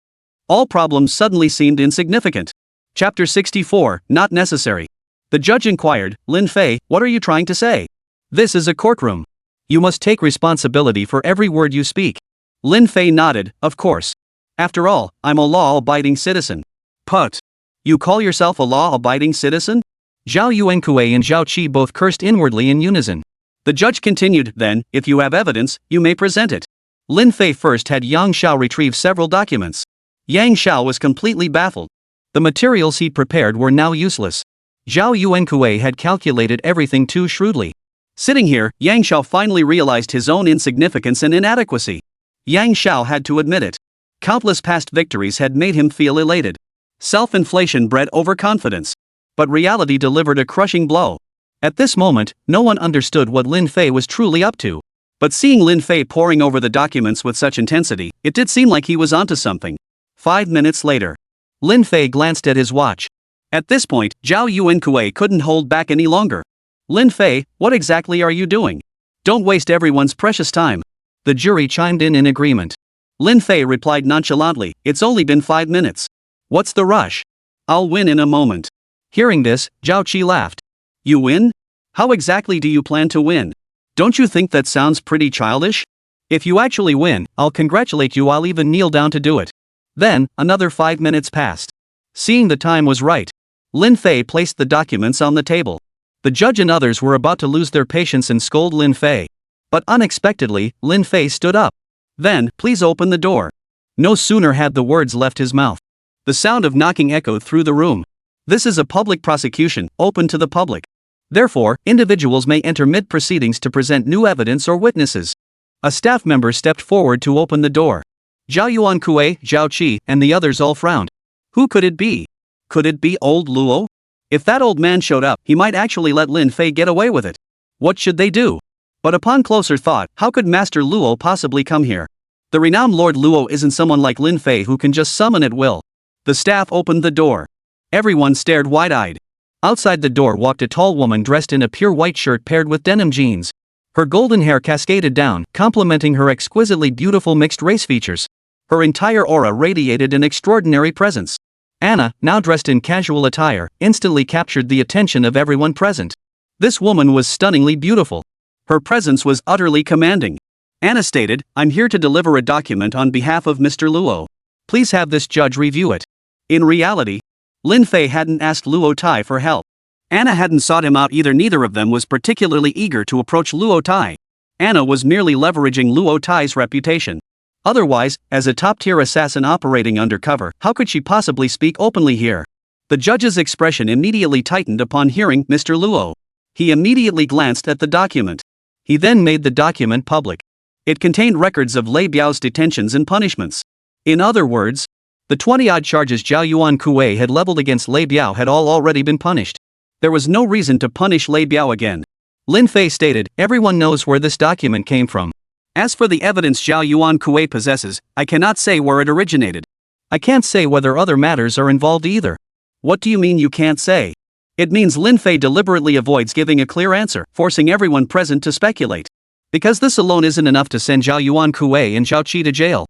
All problems suddenly seemed insignificant. Chapter 64, Not Necessary. The judge inquired, "Lin Fei, what are you trying to say?" "This is a courtroom. You must take responsibility for every word you speak." Lin Fei nodded, "Of course. After all, I'm a law-abiding citizen." "Put. You call yourself a law-abiding citizen?" Zhao Yuankui and Zhao Qi both cursed inwardly in unison. The judge continued, "Then, if you have evidence, you may present it." Lin Fei first had Yang Xiao retrieve several documents. Yang Xiao was completely baffled. The materials he prepared were now useless. Zhao Yuankui had calculated everything too shrewdly. Sitting here, Yang Xiao finally realized his own insignificance and inadequacy. Yang Xiao had to admit it. Countless past victories had made him feel elated. Self-inflation bred overconfidence. But reality delivered a crushing blow. At this moment, no one understood what Lin Fei was truly up to. But seeing Lin Fei poring over the documents with such intensity, it did seem like he was onto something. 5 minutes later, Lin Fei glanced at his watch. At this point, Zhao Yuankui couldn't hold back any longer. "Lin Fei, what exactly are you doing? Don't waste everyone's precious time." The jury chimed in agreement. Lin Fei replied nonchalantly, "It's only been 5 minutes. What's the rush? I'll win in a moment." Hearing this, Zhao Qi laughed. "You win? How exactly do you plan to win? Don't you think that sounds pretty childish?" "If you actually win, I'll congratulate you. I'll even kneel down to do it." Then, another 5 minutes passed. Seeing the time was right, Lin Fei placed the documents on the table. The judge and others were about to lose their patience and scold Lin Fei. But unexpectedly, Lin Fei stood up. "Then, please open the door." No sooner had the words left his mouth, the sound of knocking echoed through the room. "This is a public prosecution, open to the public. Therefore, individuals may enter mid-proceedings to present new evidence or witnesses." A staff member stepped forward to open the door. Zhao Yuankui, Zhao Qi, and the others all frowned. Who could it be? Could it be old Luo? If that old man showed up, he might actually let Lin Fei get away with it. What should they do? But upon closer thought, how could Master Luo possibly come here? The renowned Lord Luo isn't someone like Lin Fei who can just summon at will. The staff opened the door. Everyone stared wide-eyed. Outside the door walked a tall woman dressed in a pure white shirt paired with denim jeans. Her golden hair cascaded down, complementing her exquisitely beautiful mixed-race features. Her entire aura radiated an extraordinary presence. Anna, now dressed in casual attire, instantly captured the attention of everyone present. This woman was stunningly beautiful. Her presence was utterly commanding. Anna stated, "I'm here to deliver a document on behalf of Mr. Luo. Please have this judge review it." In reality, Lin Fei hadn't asked Luo Tai for help. Anna hadn't sought him out either. Neither of them was particularly eager to approach Luo Tai. Anna was merely leveraging Luo Tai's reputation. Otherwise, as a top-tier assassin operating undercover, how could she possibly speak openly here? The judge's expression immediately tightened upon hearing Mr. Luo. He immediately glanced at the document. He then made the document public. It contained records of Lei Biao's detentions and punishments. In other words, the 20-odd charges Zhao Yuan Kuei had leveled against Lei Biao had all already been punished. There was no reason to punish Lei Biao again. Lin Fei stated, everyone knows where this document came from. As for the evidence Zhao Yuan Kuei possesses, I cannot say where it originated. I can't say whether other matters are involved either. What do you mean you can't say? It means Lin Fei deliberately avoids giving a clear answer, forcing everyone present to speculate. Because this alone isn't enough to send Zhao Yuan Kuei and Zhao Qi to jail.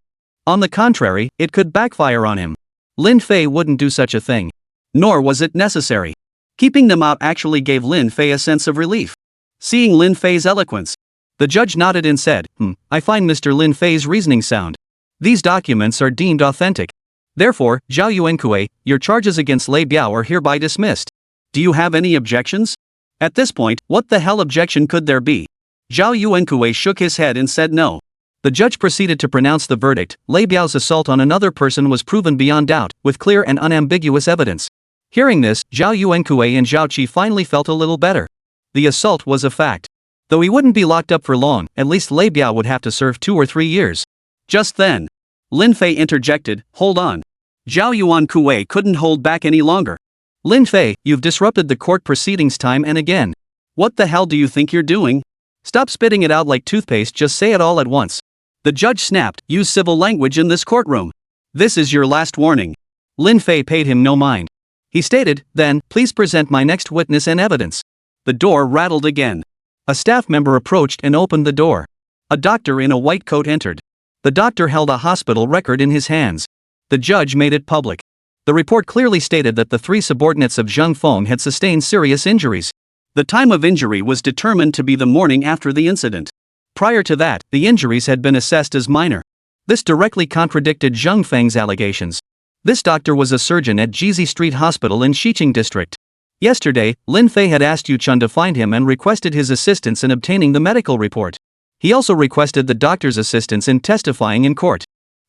On the contrary, it could backfire on him. Lin Fei wouldn't do such a thing. Nor was it necessary. Keeping them out actually gave Lin Fei a sense of relief. Seeing Lin Fei's eloquence, the judge nodded and said, I find Mr. Lin Fei's reasoning sound. These documents are deemed authentic. Therefore, Zhao Yuankui, your charges against Lei Biao are hereby dismissed. Do you have any objections? At this point, what the hell objection could there be? Zhao Yuankui shook his head and said no. The judge proceeded to pronounce the verdict. Lei Biao's assault on another person was proven beyond doubt, with clear and unambiguous evidence. Hearing this, Zhao Yuankui and Zhao Qi finally felt a little better. The assault was a fact. Though he wouldn't be locked up for long, at least Lei Biao would have to serve 2 or 3 years. Just then, Lin Fei interjected, hold on. Zhao Yuan Kuei couldn't hold back any longer. Lin Fei, you've disrupted the court proceedings time and again. What the hell do you think you're doing? Stop spitting it out like toothpaste, just say it all at once. The judge snapped, use civil language in this courtroom. This is your last warning. Lin Fei paid him no mind. He stated, then, please present my next witness and evidence. The door rattled again. A staff member approached and opened the door. A doctor in a white coat entered. The doctor held a hospital record in his hands. The judge made it public. The report clearly stated that the 3 subordinates of Zheng Feng had sustained serious injuries. The time of injury was determined to be the morning after the incident. Prior to that, the injuries had been assessed as minor. This directly contradicted Zheng Feng's allegations. This doctor was a surgeon at Jizi Street Hospital in Xiqing District. Yesterday, Lin Fei had asked Yu Chun to find him and requested his assistance in obtaining the medical report. He also requested the doctor's assistance in testifying in court.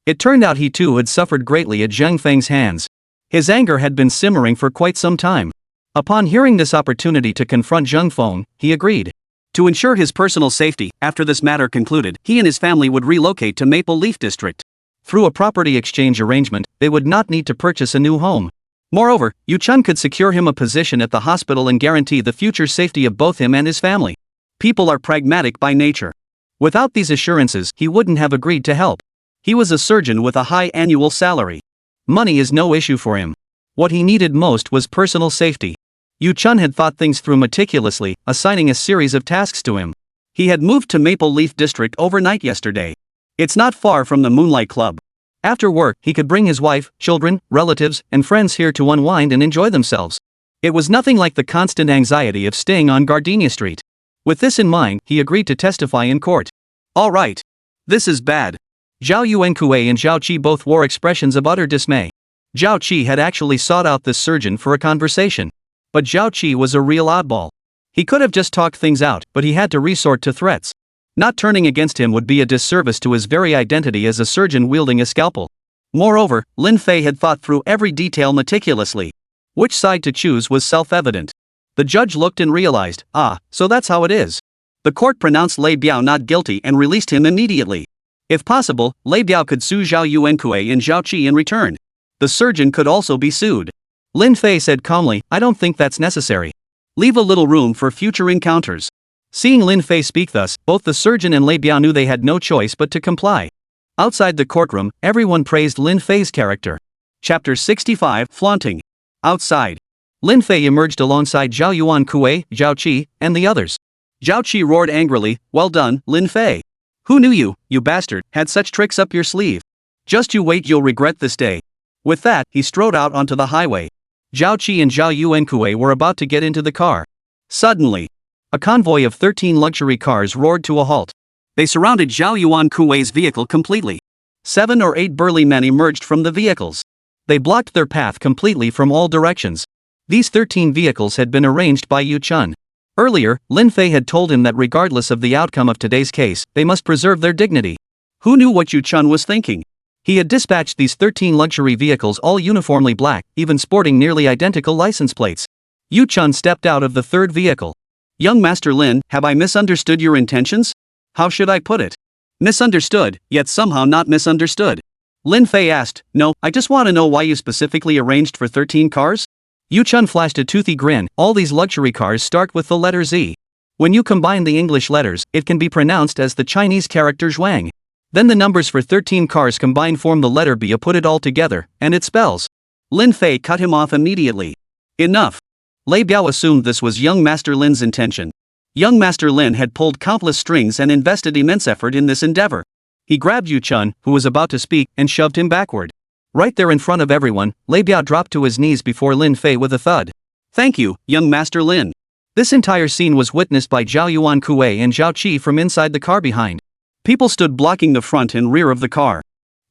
It turned out he too had suffered greatly at Zheng Feng's hands. His anger had been simmering for quite some time. Upon hearing this opportunity to confront Zheng Feng, he agreed. To ensure his personal safety, after this matter concluded, he and his family would relocate to Maple Leaf District. Through a property exchange arrangement, they would not need to purchase a new home. Moreover, Yu Chun could secure him a position at the hospital and guarantee the future safety of both him and his family. People are pragmatic by nature. Without these assurances, he wouldn't have agreed to help. He was a surgeon with a high annual salary. Money is no issue for him. What he needed most was personal safety. Yu Chun had thought things through meticulously, assigning a series of tasks to him. He had moved to Maple Leaf District overnight yesterday. It's not far from the Moonlight Club. After work, he could bring his wife, children, relatives, and friends here to unwind and enjoy themselves. It was nothing like the constant anxiety of staying on Gardenia Street. With this in mind, he agreed to testify in court. All right. This is bad. Zhao Yuankui and Zhao Qi both wore expressions of utter dismay. Zhao Qi had actually sought out this surgeon for a conversation. But Zhao Qi was a real oddball. He could have just talked things out, but he had to resort to threats. Not turning against him would be a disservice to his very identity as a surgeon wielding a scalpel. Moreover, Lin Fei had thought through every detail meticulously. Which side to choose was self-evident. The judge looked and realized, so that's how it is. The court pronounced Lei Biao not guilty and released him immediately. If possible, Lei Biao could sue Zhao Yuankui and Zhao Qi in return. The surgeon could also be sued. Lin Fei said calmly, I don't think that's necessary. Leave a little room for future encounters. Seeing Lin Fei speak thus, both the surgeon and Lei Biao knew they had no choice but to comply. Outside the courtroom, everyone praised Lin Fei's character. Chapter 65, Flaunting. Outside. Lin Fei emerged alongside Zhao Yuankui, Zhao Qi, and the others. Zhao Qi roared angrily, well done, Lin Fei. Who knew you bastard, had such tricks up your sleeve? Just you wait, you'll regret this day. With that, he strode out onto the highway. Zhao Qi and Zhao Yuankui were about to get into the car. Suddenly, a convoy of 13 luxury cars roared to a halt. They surrounded Zhao Yuankui's vehicle completely. 7 or 8 burly men emerged from the vehicles. They blocked their path completely from all directions. These 13 vehicles had been arranged by Yu Chun. Earlier, Lin Fei had told him that regardless of the outcome of today's case, they must preserve their dignity. Who knew what Yu Chun was thinking? He had dispatched these 13 luxury vehicles all uniformly black, even sporting nearly identical license plates. Yu Chun stepped out of the third vehicle. Young Master Lin, have I misunderstood your intentions? How should I put it? Misunderstood, yet somehow not misunderstood. Lin Fei asked, no, I just want to know why you specifically arranged for 13 cars? Yu Chun flashed a toothy grin. All these luxury cars start with the letter Z. When you combine the English letters, it can be pronounced as the Chinese character Zhuang. Then the numbers for 13 cars combined form the letter B. Put it all together, and it spells. Lin Fei cut him off immediately. Enough. Lei Biao assumed this was young Master Lin's intention. Young Master Lin had pulled countless strings and invested immense effort in this endeavor. He grabbed Yu Chun, who was about to speak, and shoved him backward. Right there in front of everyone, Lei Biao dropped to his knees before Lin Fei with a thud. Thank you, young Master Lin. This entire scene was witnessed by Zhao Yuan Kuei and Zhao Qi from inside the car behind. People stood blocking the front and rear of the car.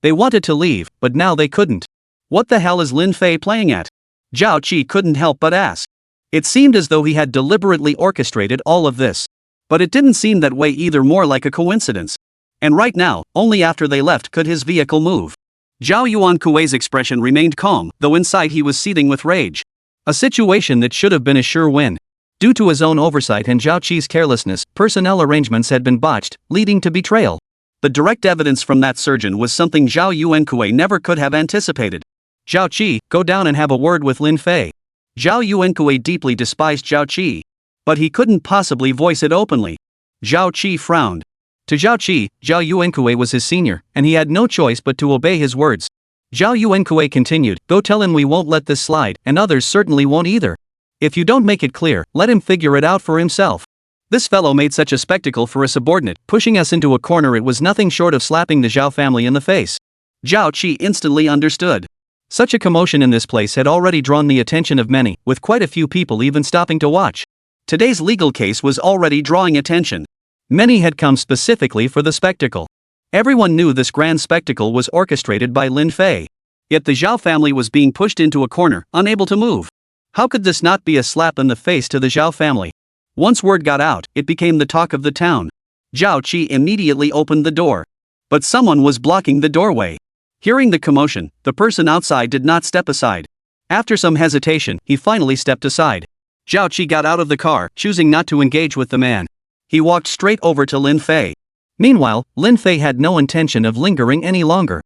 They wanted to leave, but now they couldn't. What the hell is Lin Fei playing at? Zhao Qi couldn't help but ask. It seemed as though he had deliberately orchestrated all of this. But it didn't seem that way either, more like a coincidence. And right now, only after they left could his vehicle move. Zhao Yuan Kuei's expression remained calm, though inside he was seething with rage. A situation that should have been a sure win. Due to his own oversight and Zhao Qi's carelessness, personnel arrangements had been botched, leading to betrayal. The direct evidence from that surgeon was something Zhao Yuan Kuei never could have anticipated. Zhao Qi, go down and have a word with Lin Fei. Zhao Yuan Kuei deeply despised Zhao Qi. But he couldn't possibly voice it openly. Zhao Qi frowned. To Zhao Qi, Zhao Yuan Kuei was his senior, and he had no choice but to obey his words. Zhao Yuan Kuei continued, go tell him we won't let this slide, and others certainly won't either. If you don't make it clear, let him figure it out for himself. This fellow made such a spectacle for a subordinate, pushing us into a corner. It was nothing short of slapping the Zhao family in the face. Zhao Qi instantly understood. Such a commotion in this place had already drawn the attention of many, with quite a few people even stopping to watch. Today's legal case was already drawing attention. Many had come specifically for the spectacle. Everyone knew this grand spectacle was orchestrated by Lin Fei. Yet the Zhao family was being pushed into a corner, unable to move. How could this not be a slap in the face to the Zhao family? Once word got out, it became the talk of the town. Zhao Qi immediately opened the door. But someone was blocking the doorway. Hearing the commotion, the person outside did not step aside. After some hesitation, he finally stepped aside. Zhao Qi got out of the car, choosing not to engage with the man. He walked straight over to Lin Fei. Meanwhile, Lin Fei had no intention of lingering any longer.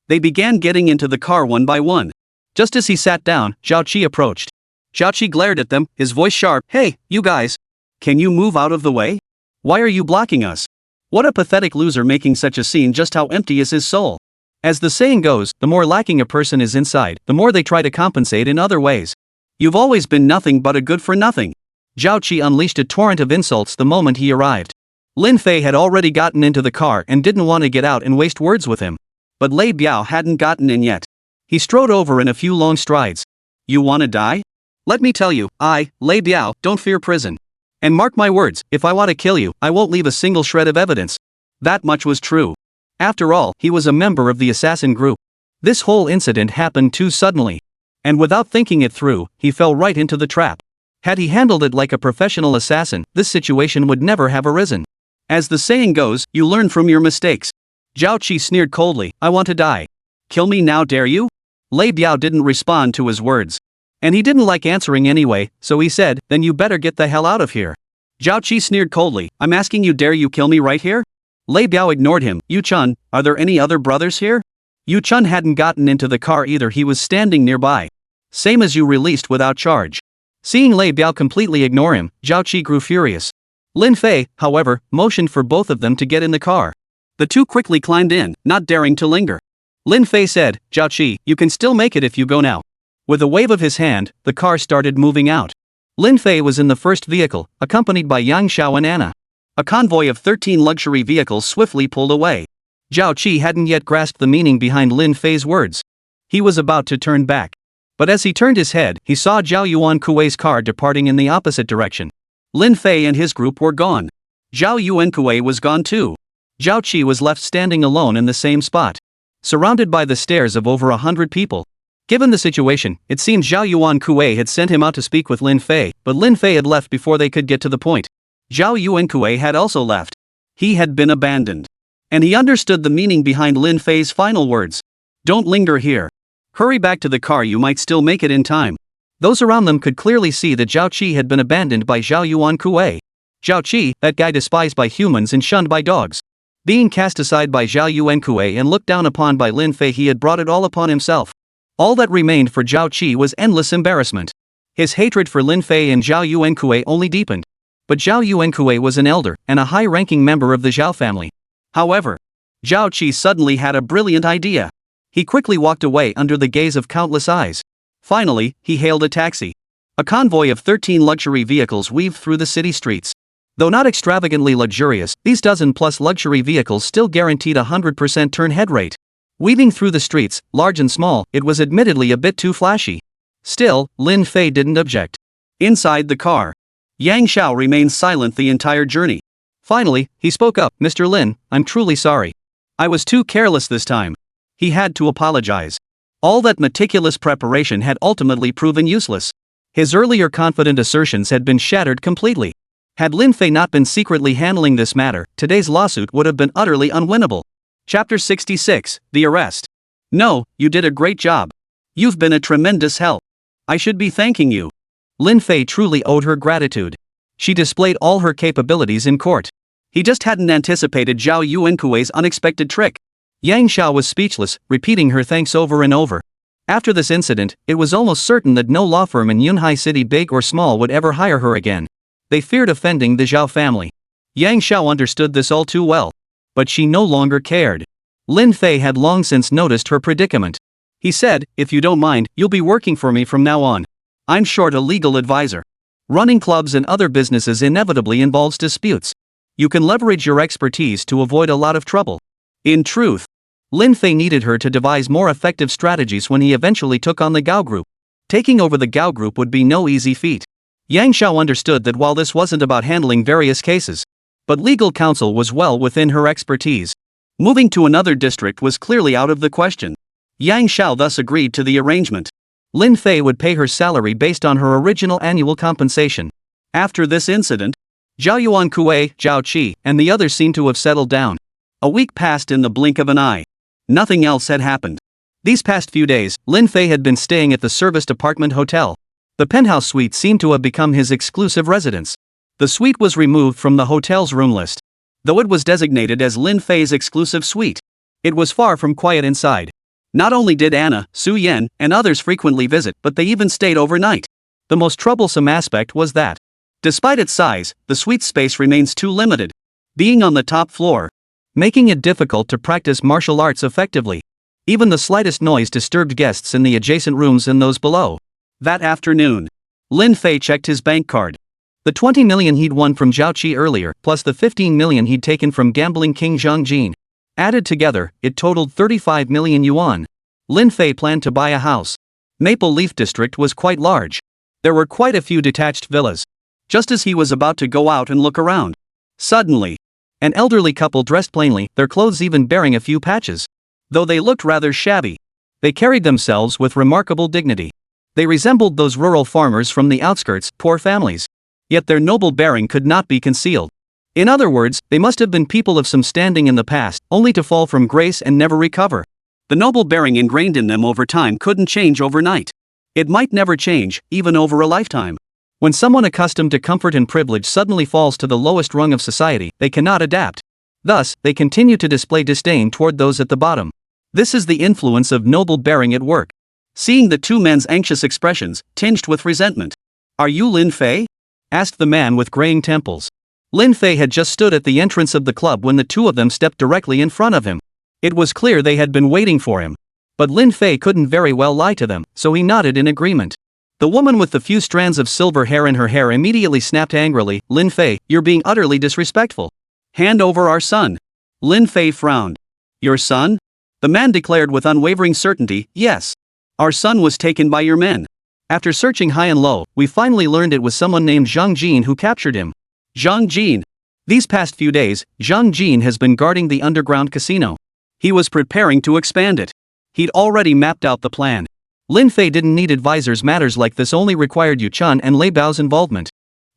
They began getting into the car one by one. Just as he sat down, Zhao Qi approached. Zhao Qi glared at them, his voice sharp. Hey, you guys. Can you move out of the way? Why are you blocking us? What a pathetic loser making such a scene. Just how empty is his soul? As the saying goes, the more lacking a person is inside, the more they try to compensate in other ways. You've always been nothing but a good for nothing. Zhao Qi unleashed a torrent of insults the moment he arrived. Lin Fei had already gotten into the car and didn't want to get out and waste words with him. But Lei Biao hadn't gotten in yet. He strode over in a few long strides. You wanna die? Let me tell you, I, Lei Biao, don't fear prison. And mark my words, if I want to kill you, I won't leave a single shred of evidence. That much was true. After all, he was a member of the assassin group. This whole incident happened too suddenly. And without thinking it through, he fell right into the trap. Had he handled it like a professional assassin, this situation would never have arisen. As the saying goes, you learn from your mistakes. Zhao Qi sneered coldly, I want to die. Kill me now, dare you? Lei Biao didn't respond to his words. And he didn't like answering anyway, so he said, then you better get the hell out of here. Zhao Qi sneered coldly, I'm asking you, dare you kill me right here? Lei Biao ignored him. Yu Chun, are there any other brothers here? Yu Chun hadn't gotten into the car either, he was standing nearby. Same as you, released without charge. Seeing Lei Biao completely ignore him, Zhao Qi grew furious. Lin Fei, however, motioned for both of them to get in the car. The two quickly climbed in, not daring to linger. Lin Fei said, Zhao Qi, you can still make it if you go now. With a wave of his hand, the car started moving out. Lin Fei was in the first vehicle, accompanied by Yang Xiao and Anna. A convoy of 13 luxury vehicles swiftly pulled away. Zhao Qi hadn't yet grasped the meaning behind Lin Fei's words. He was about to turn back. But as he turned his head, he saw Zhao Yuan Kuei's car departing in the opposite direction. Lin Fei and his group were gone. Zhao Yuan Kuei was gone too. Zhao Qi was left standing alone in the same spot, surrounded by the stares of over 100 people. Given the situation, it seems Zhao Yuan Kuei had sent him out to speak with Lin Fei, but Lin Fei had left before they could get to the point. Zhao Yuan Kuei had also left. He had been abandoned. And he understood the meaning behind Lin Fei's final words. Don't linger here. Hurry back to the car, you might still make it in time. Those around them could clearly see that Zhao Qi had been abandoned by Zhao Yuan Kuei. Zhao Qi, that guy despised by humans and shunned by dogs. Being cast aside by Zhao Yuankue and looked down upon by Lin Fei, he had brought it all upon himself. All that remained for Zhao Qi was endless embarrassment. His hatred for Lin Fei and Zhao Yuankue only deepened. But Zhao Yuankue was an elder and a high-ranking member of the Zhao family. However, Zhao Qi suddenly had a brilliant idea. He quickly walked away under the gaze of countless eyes. Finally, he hailed a taxi. A convoy of 13 luxury vehicles weaved through the city streets. Though not extravagantly luxurious, these dozen-plus luxury vehicles still guaranteed a 100% turn head rate. Weaving through the streets, large and small, it was admittedly a bit too flashy. Still, Lin Fei didn't object. Inside the car, Yang Xiao remained silent the entire journey. Finally, he spoke up. "Mr. Lin, I'm truly sorry. I was too careless this time." He had to apologize. All that meticulous preparation had ultimately proven useless. His earlier confident assertions had been shattered completely. Had Lin Fei not been secretly handling this matter, today's lawsuit would have been utterly unwinnable. Chapter 66, The Arrest. "No, you did a great job. You've been a tremendous help. I should be thanking you." Lin Fei truly owed her gratitude. She displayed all her capabilities in court. He just hadn't anticipated Zhao Yuankue's unexpected trick. Yang Xiao was speechless, repeating her thanks over and over. After this incident, it was almost certain that no law firm in Yunhai City, big or small, would ever hire her again. They feared offending the Zhao family. Yang Xiao understood this all too well. But she no longer cared. Lin Fei had long since noticed her predicament. He said, "If you don't mind, you'll be working for me from now on. I'm short a legal advisor. Running clubs and other businesses inevitably involves disputes. You can leverage your expertise to avoid a lot of trouble." In truth, Lin Fei needed her to devise more effective strategies when he eventually took on the Gao Group. Taking over the Gao Group would be no easy feat. Yang Xiao understood that while this wasn't about handling various cases, but legal counsel was well within her expertise. Moving to another district was clearly out of the question. Yang Xiao thus agreed to the arrangement. Lin Fei would pay her salary based on her original annual compensation. After this incident, Zhao Yuankue, Zhao Qi, and the others seemed to have settled down. A week passed in the blink of an eye. Nothing else had happened. These past few days, Lin Fei had been staying at the serviced apartment hotel. The penthouse suite seemed to have become his exclusive residence. The suite was removed from the hotel's room list. Though it was designated as Lin Fei's exclusive suite, it was far from quiet inside. Not only did Anna, Su Yan, and others frequently visit, but they even stayed overnight. The most troublesome aspect was that, despite its size, the suite space remains too limited, being on the top floor, making it difficult to practice martial arts effectively. Even the slightest noise disturbed guests in the adjacent rooms and those below. That afternoon, Lin Fei checked his bank card. The 20 million he'd won from Zhao Qi earlier, plus the 15 million he'd taken from gambling king Zhang Jin. Added together, it totaled 35 million yuan. Lin Fei planned to buy a house. Maple Leaf District was quite large. There were quite a few detached villas. Just as he was about to go out and look around, suddenly, an elderly couple dressed plainly, their clothes even bearing a few patches. Though they looked rather shabby, they carried themselves with remarkable dignity. They resembled those rural farmers from the outskirts, poor families. Yet their noble bearing could not be concealed. In other words, they must have been people of some standing in the past, only to fall from grace and never recover. The noble bearing ingrained in them over time couldn't change overnight. It might never change, even over a lifetime. When someone accustomed to comfort and privilege suddenly falls to the lowest rung of society, they cannot adapt. Thus, they continue to display disdain toward those at the bottom. This is the influence of noble bearing at work. Seeing the two men's anxious expressions, tinged with resentment. "Are you Lin Fei?" asked the man with graying temples. Lin Fei had just stood at the entrance of the club when the two of them stepped directly in front of him. It was clear they had been waiting for him. But Lin Fei couldn't very well lie to them, so he nodded in agreement. The woman with the few strands of silver hair in her hair immediately snapped angrily, "Lin Fei, you're being utterly disrespectful. Hand over our son." Lin Fei frowned. "Your son?" The man declared with unwavering certainty, "Yes. Our son was taken by your men. After searching high and low, we finally learned it was someone named Zhang Jin who captured him." Zhang Jin. These past few days, Zhang Jin has been guarding the underground casino. He was preparing to expand it. He'd already mapped out the plan. Lin Fei didn't need advisors. Matters like this only required Yu Chun and Lei Bao's involvement.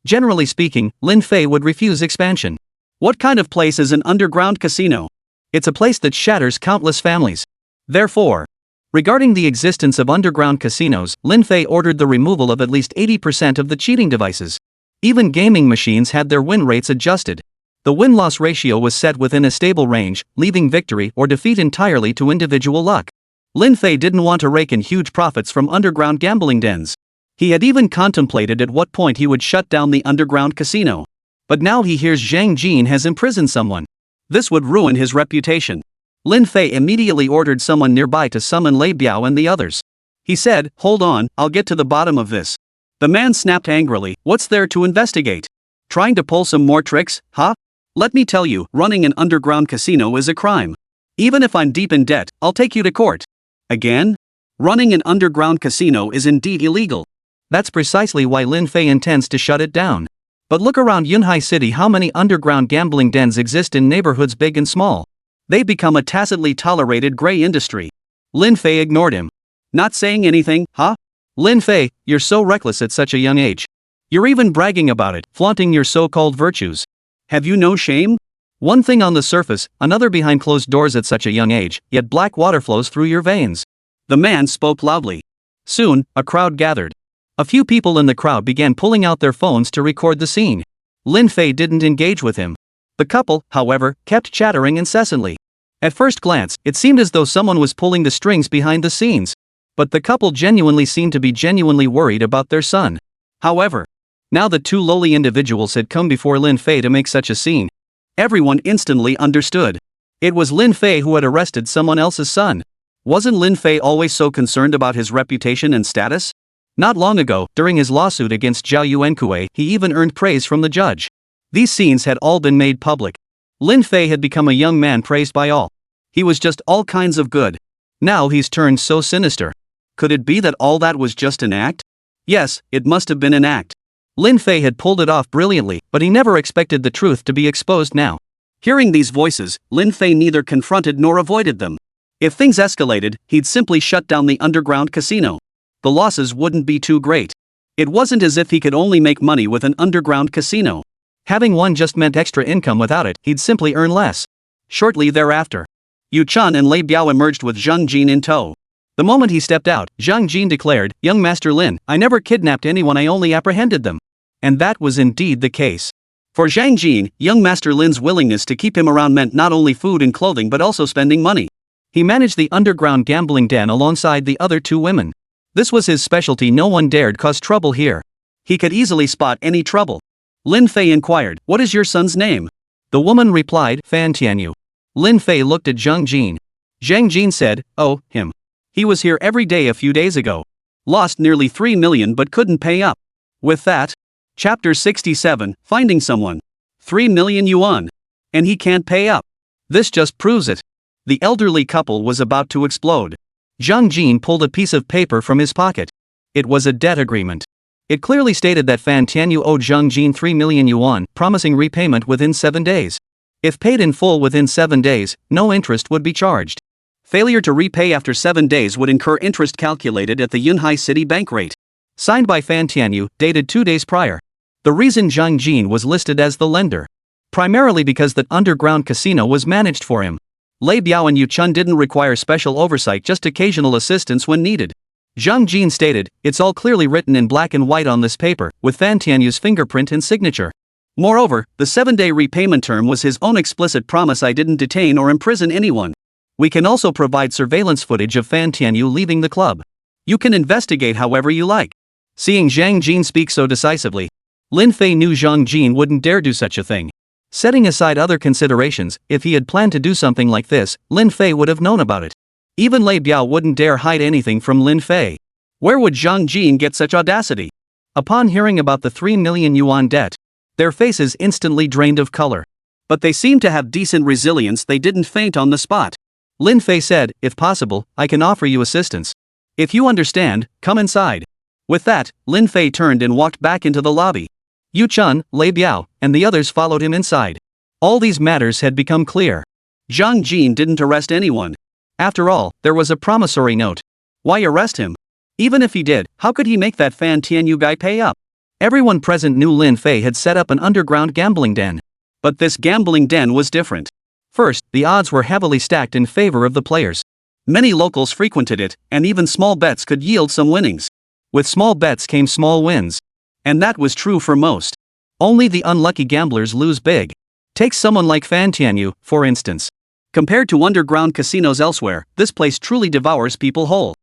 Generally speaking, Lin Fei would refuse expansion. What kind of place is an underground casino? It's a place that shatters countless families. Therefore, regarding the existence of underground casinos, Lin Fei ordered the removal of at least 80% of the cheating devices. Even gaming machines had their win rates adjusted. The win-loss ratio was set within a stable range, leaving victory or defeat entirely to individual luck. Lin Fei didn't want to rake in huge profits from underground gambling dens. He had even contemplated at what point he would shut down the underground casino. But now he hears Zhang Jin has imprisoned someone. This would ruin his reputation. Lin Fei immediately ordered someone nearby to summon Lei Biao and the others. He said, "Hold on, I'll get to the bottom of this." The man snapped angrily, "What's there to investigate? Trying to pull some more tricks, huh? Let me tell you, running an underground casino is a crime. Even if I'm deep in debt, I'll take you to court." Again? Running an underground casino is indeed illegal. That's precisely why Lin Fei intends to shut it down. But look around Yunhai City, how many underground gambling dens exist in neighborhoods big and small. They've become a tacitly tolerated gray industry. Lin Fei ignored him. "Not saying anything, huh? Lin Fei, you're so reckless at such a young age. You're even bragging about it, flaunting your so-called virtues. Have you no shame? One thing on the surface, another behind closed doors at such a young age, yet black water flows through your veins." The man spoke loudly. Soon, a crowd gathered. A few people in the crowd began pulling out their phones to record the scene. Lin Fei didn't engage with him. The couple, however, kept chattering incessantly. At first glance, it seemed as though someone was pulling the strings behind the scenes. But the couple genuinely seemed to be genuinely worried about their son. However, now the two lowly individuals had come before Lin Fei to make such a scene. Everyone instantly understood. It was Lin Fei who had arrested someone else's son. Wasn't Lin Fei always so concerned about his reputation and status? Not long ago, during his lawsuit against Zhao Yuankue, he even earned praise from the judge. These scenes had all been made public. Lin Fei had become a young man praised by all. He was just all kinds of good. Now he's turned so sinister. Could it be that all that was just an act? Yes, it must have been an act. Lin Fei had pulled it off brilliantly, but he never expected the truth to be exposed now. Hearing these voices, Lin Fei neither confronted nor avoided them. If things escalated, he'd simply shut down the underground casino. The losses wouldn't be too great. It wasn't as if he could only make money with an underground casino. Having one just meant extra income. Without it, he'd simply earn less. Shortly thereafter, Yu Chun and Lei Biao emerged with Zhang Jin in tow. The moment he stepped out, Zhang Jin declared, "Young Master Lin, I never kidnapped anyone, I only apprehended them." And that was indeed the case. For Zhang Jin, young Master Lin's willingness to keep him around meant not only food and clothing but also spending money. He managed the underground gambling den alongside the other two women. This was his specialty. No one dared cause trouble here. He could easily spot any trouble. Lin Fei inquired, "What is your son's name?" The woman replied, "Fan Tianyu." Lin Fei looked at Zhang Jin. Zhang Jin said, "Oh, him. He was here every day a few days ago. Lost nearly 3 million but couldn't pay up." With that, Chapter 67, Finding Someone. 3 million yuan. And he can't pay up. This just proves it. The elderly couple was about to explode. Zhang Jin pulled a piece of paper from his pocket. It was a debt agreement. It clearly stated that Fan Tianyu owed Zhang Jin 3 million yuan, promising repayment within 7 days. If paid in full within 7 days, no interest would be charged. Failure to repay after 7 days would incur interest calculated at the Yunhai City bank rate. Signed by Fan Tianyu, dated 2 days prior. The reason Zhang Jin was listed as the lender. Primarily because that underground casino was managed for him. Lei Biao and Yu Chun didn't require special oversight, just occasional assistance when needed. Zhang Jin stated, "It's all clearly written in black and white on this paper, with Fan Tianyu's fingerprint and signature. Moreover, the 7-day repayment term was his own explicit promise. I didn't detain or imprison anyone. We can also provide surveillance footage of Fan Tianyu leaving the club. You can investigate however you like." Seeing Zhang Jin speak so decisively, Lin Fei knew Zhang Jin wouldn't dare do such a thing. Setting aside other considerations, if he had planned to do something like this, Lin Fei would have known about it. Even Lei Biao wouldn't dare hide anything from Lin Fei. Where would Zhang Jin get such audacity? Upon hearing about the 3 million yuan debt, their faces instantly drained of color. But they seemed to have decent resilience. They didn't faint on the spot. Lin Fei said, "If possible, I can offer you assistance. If you understand, come inside." With that, Lin Fei turned and walked back into the lobby. Yu Chun, Lei Biao, and the others followed him inside. All these matters had become clear. Zhang Jin didn't arrest anyone. After all, there was a promissory note. Why arrest him? Even if he did, how could he make that Fan Tianyu guy pay up? Everyone present knew Lin Fei had set up an underground gambling den. But this gambling den was different. First, the odds were heavily stacked in favor of the players. Many locals frequented it, and even small bets could yield some winnings. With small bets came small wins. And that was true for most. Only the unlucky gamblers lose big. Take someone like Fan Tianyu, for instance. Compared to underground casinos elsewhere, this place truly devours people whole.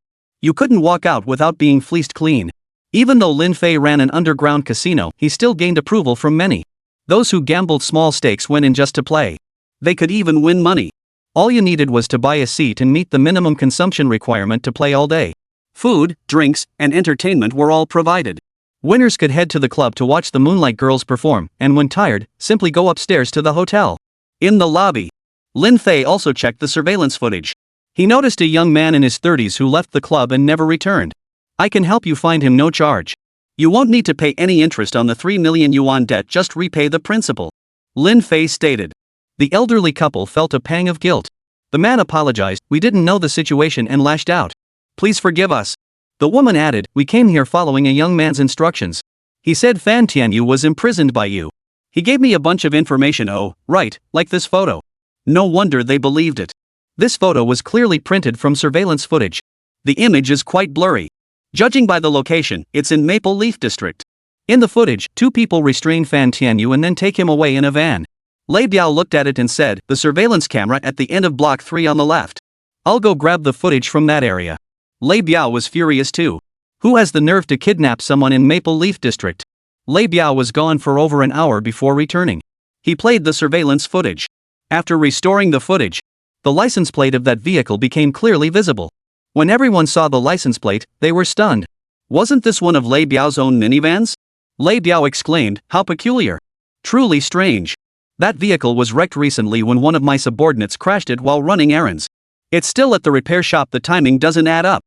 You couldn't walk out without being fleeced clean. Even though Lin Fei ran an underground casino, he still gained approval from many. Those who gambled small stakes went in just to play. They could even win money. All you needed was to buy a seat and meet the minimum consumption requirement to play all day. Food, drinks, and entertainment were all provided. Winners could head to the club to watch the Moonlight Girls perform, and when tired, simply go upstairs to the hotel. In the lobby, Lin Fei also checked the surveillance footage. He noticed a young man in his 30s who left the club and never returned. I can help you find him, no charge. You won't need to pay any interest on the 3 million yuan debt, just repay the principal. Lin Fei stated. The elderly couple felt a pang of guilt. The man apologized, we didn't know the situation, and lashed out. Please forgive us. The woman added, we came here following a young man's instructions. He said Fan Tianyu was imprisoned by you. He gave me a bunch of information, oh, right, like this photo. No wonder they believed it. This photo was clearly printed from surveillance footage. The image is quite blurry. Judging by the location, it's in Maple Leaf District. In the footage, two people restrain Fan Tianyu and then take him away in a van. Lei Biao looked at it and said, the surveillance camera at the end of block 3 on the left. I'll go grab the footage from that area. Lei Biao was furious too. Who has the nerve to kidnap someone in Maple Leaf District? Lei Biao was gone for over an hour before returning. He played the surveillance footage. After restoring the footage, the license plate of that vehicle became clearly visible. When everyone saw the license plate, they were stunned. Wasn't this one of Lei Biao's own minivans? Lei Biao exclaimed, how peculiar. Truly strange. That vehicle was wrecked recently when one of my subordinates crashed it while running errands. It's still at the repair shop, the timing doesn't add up.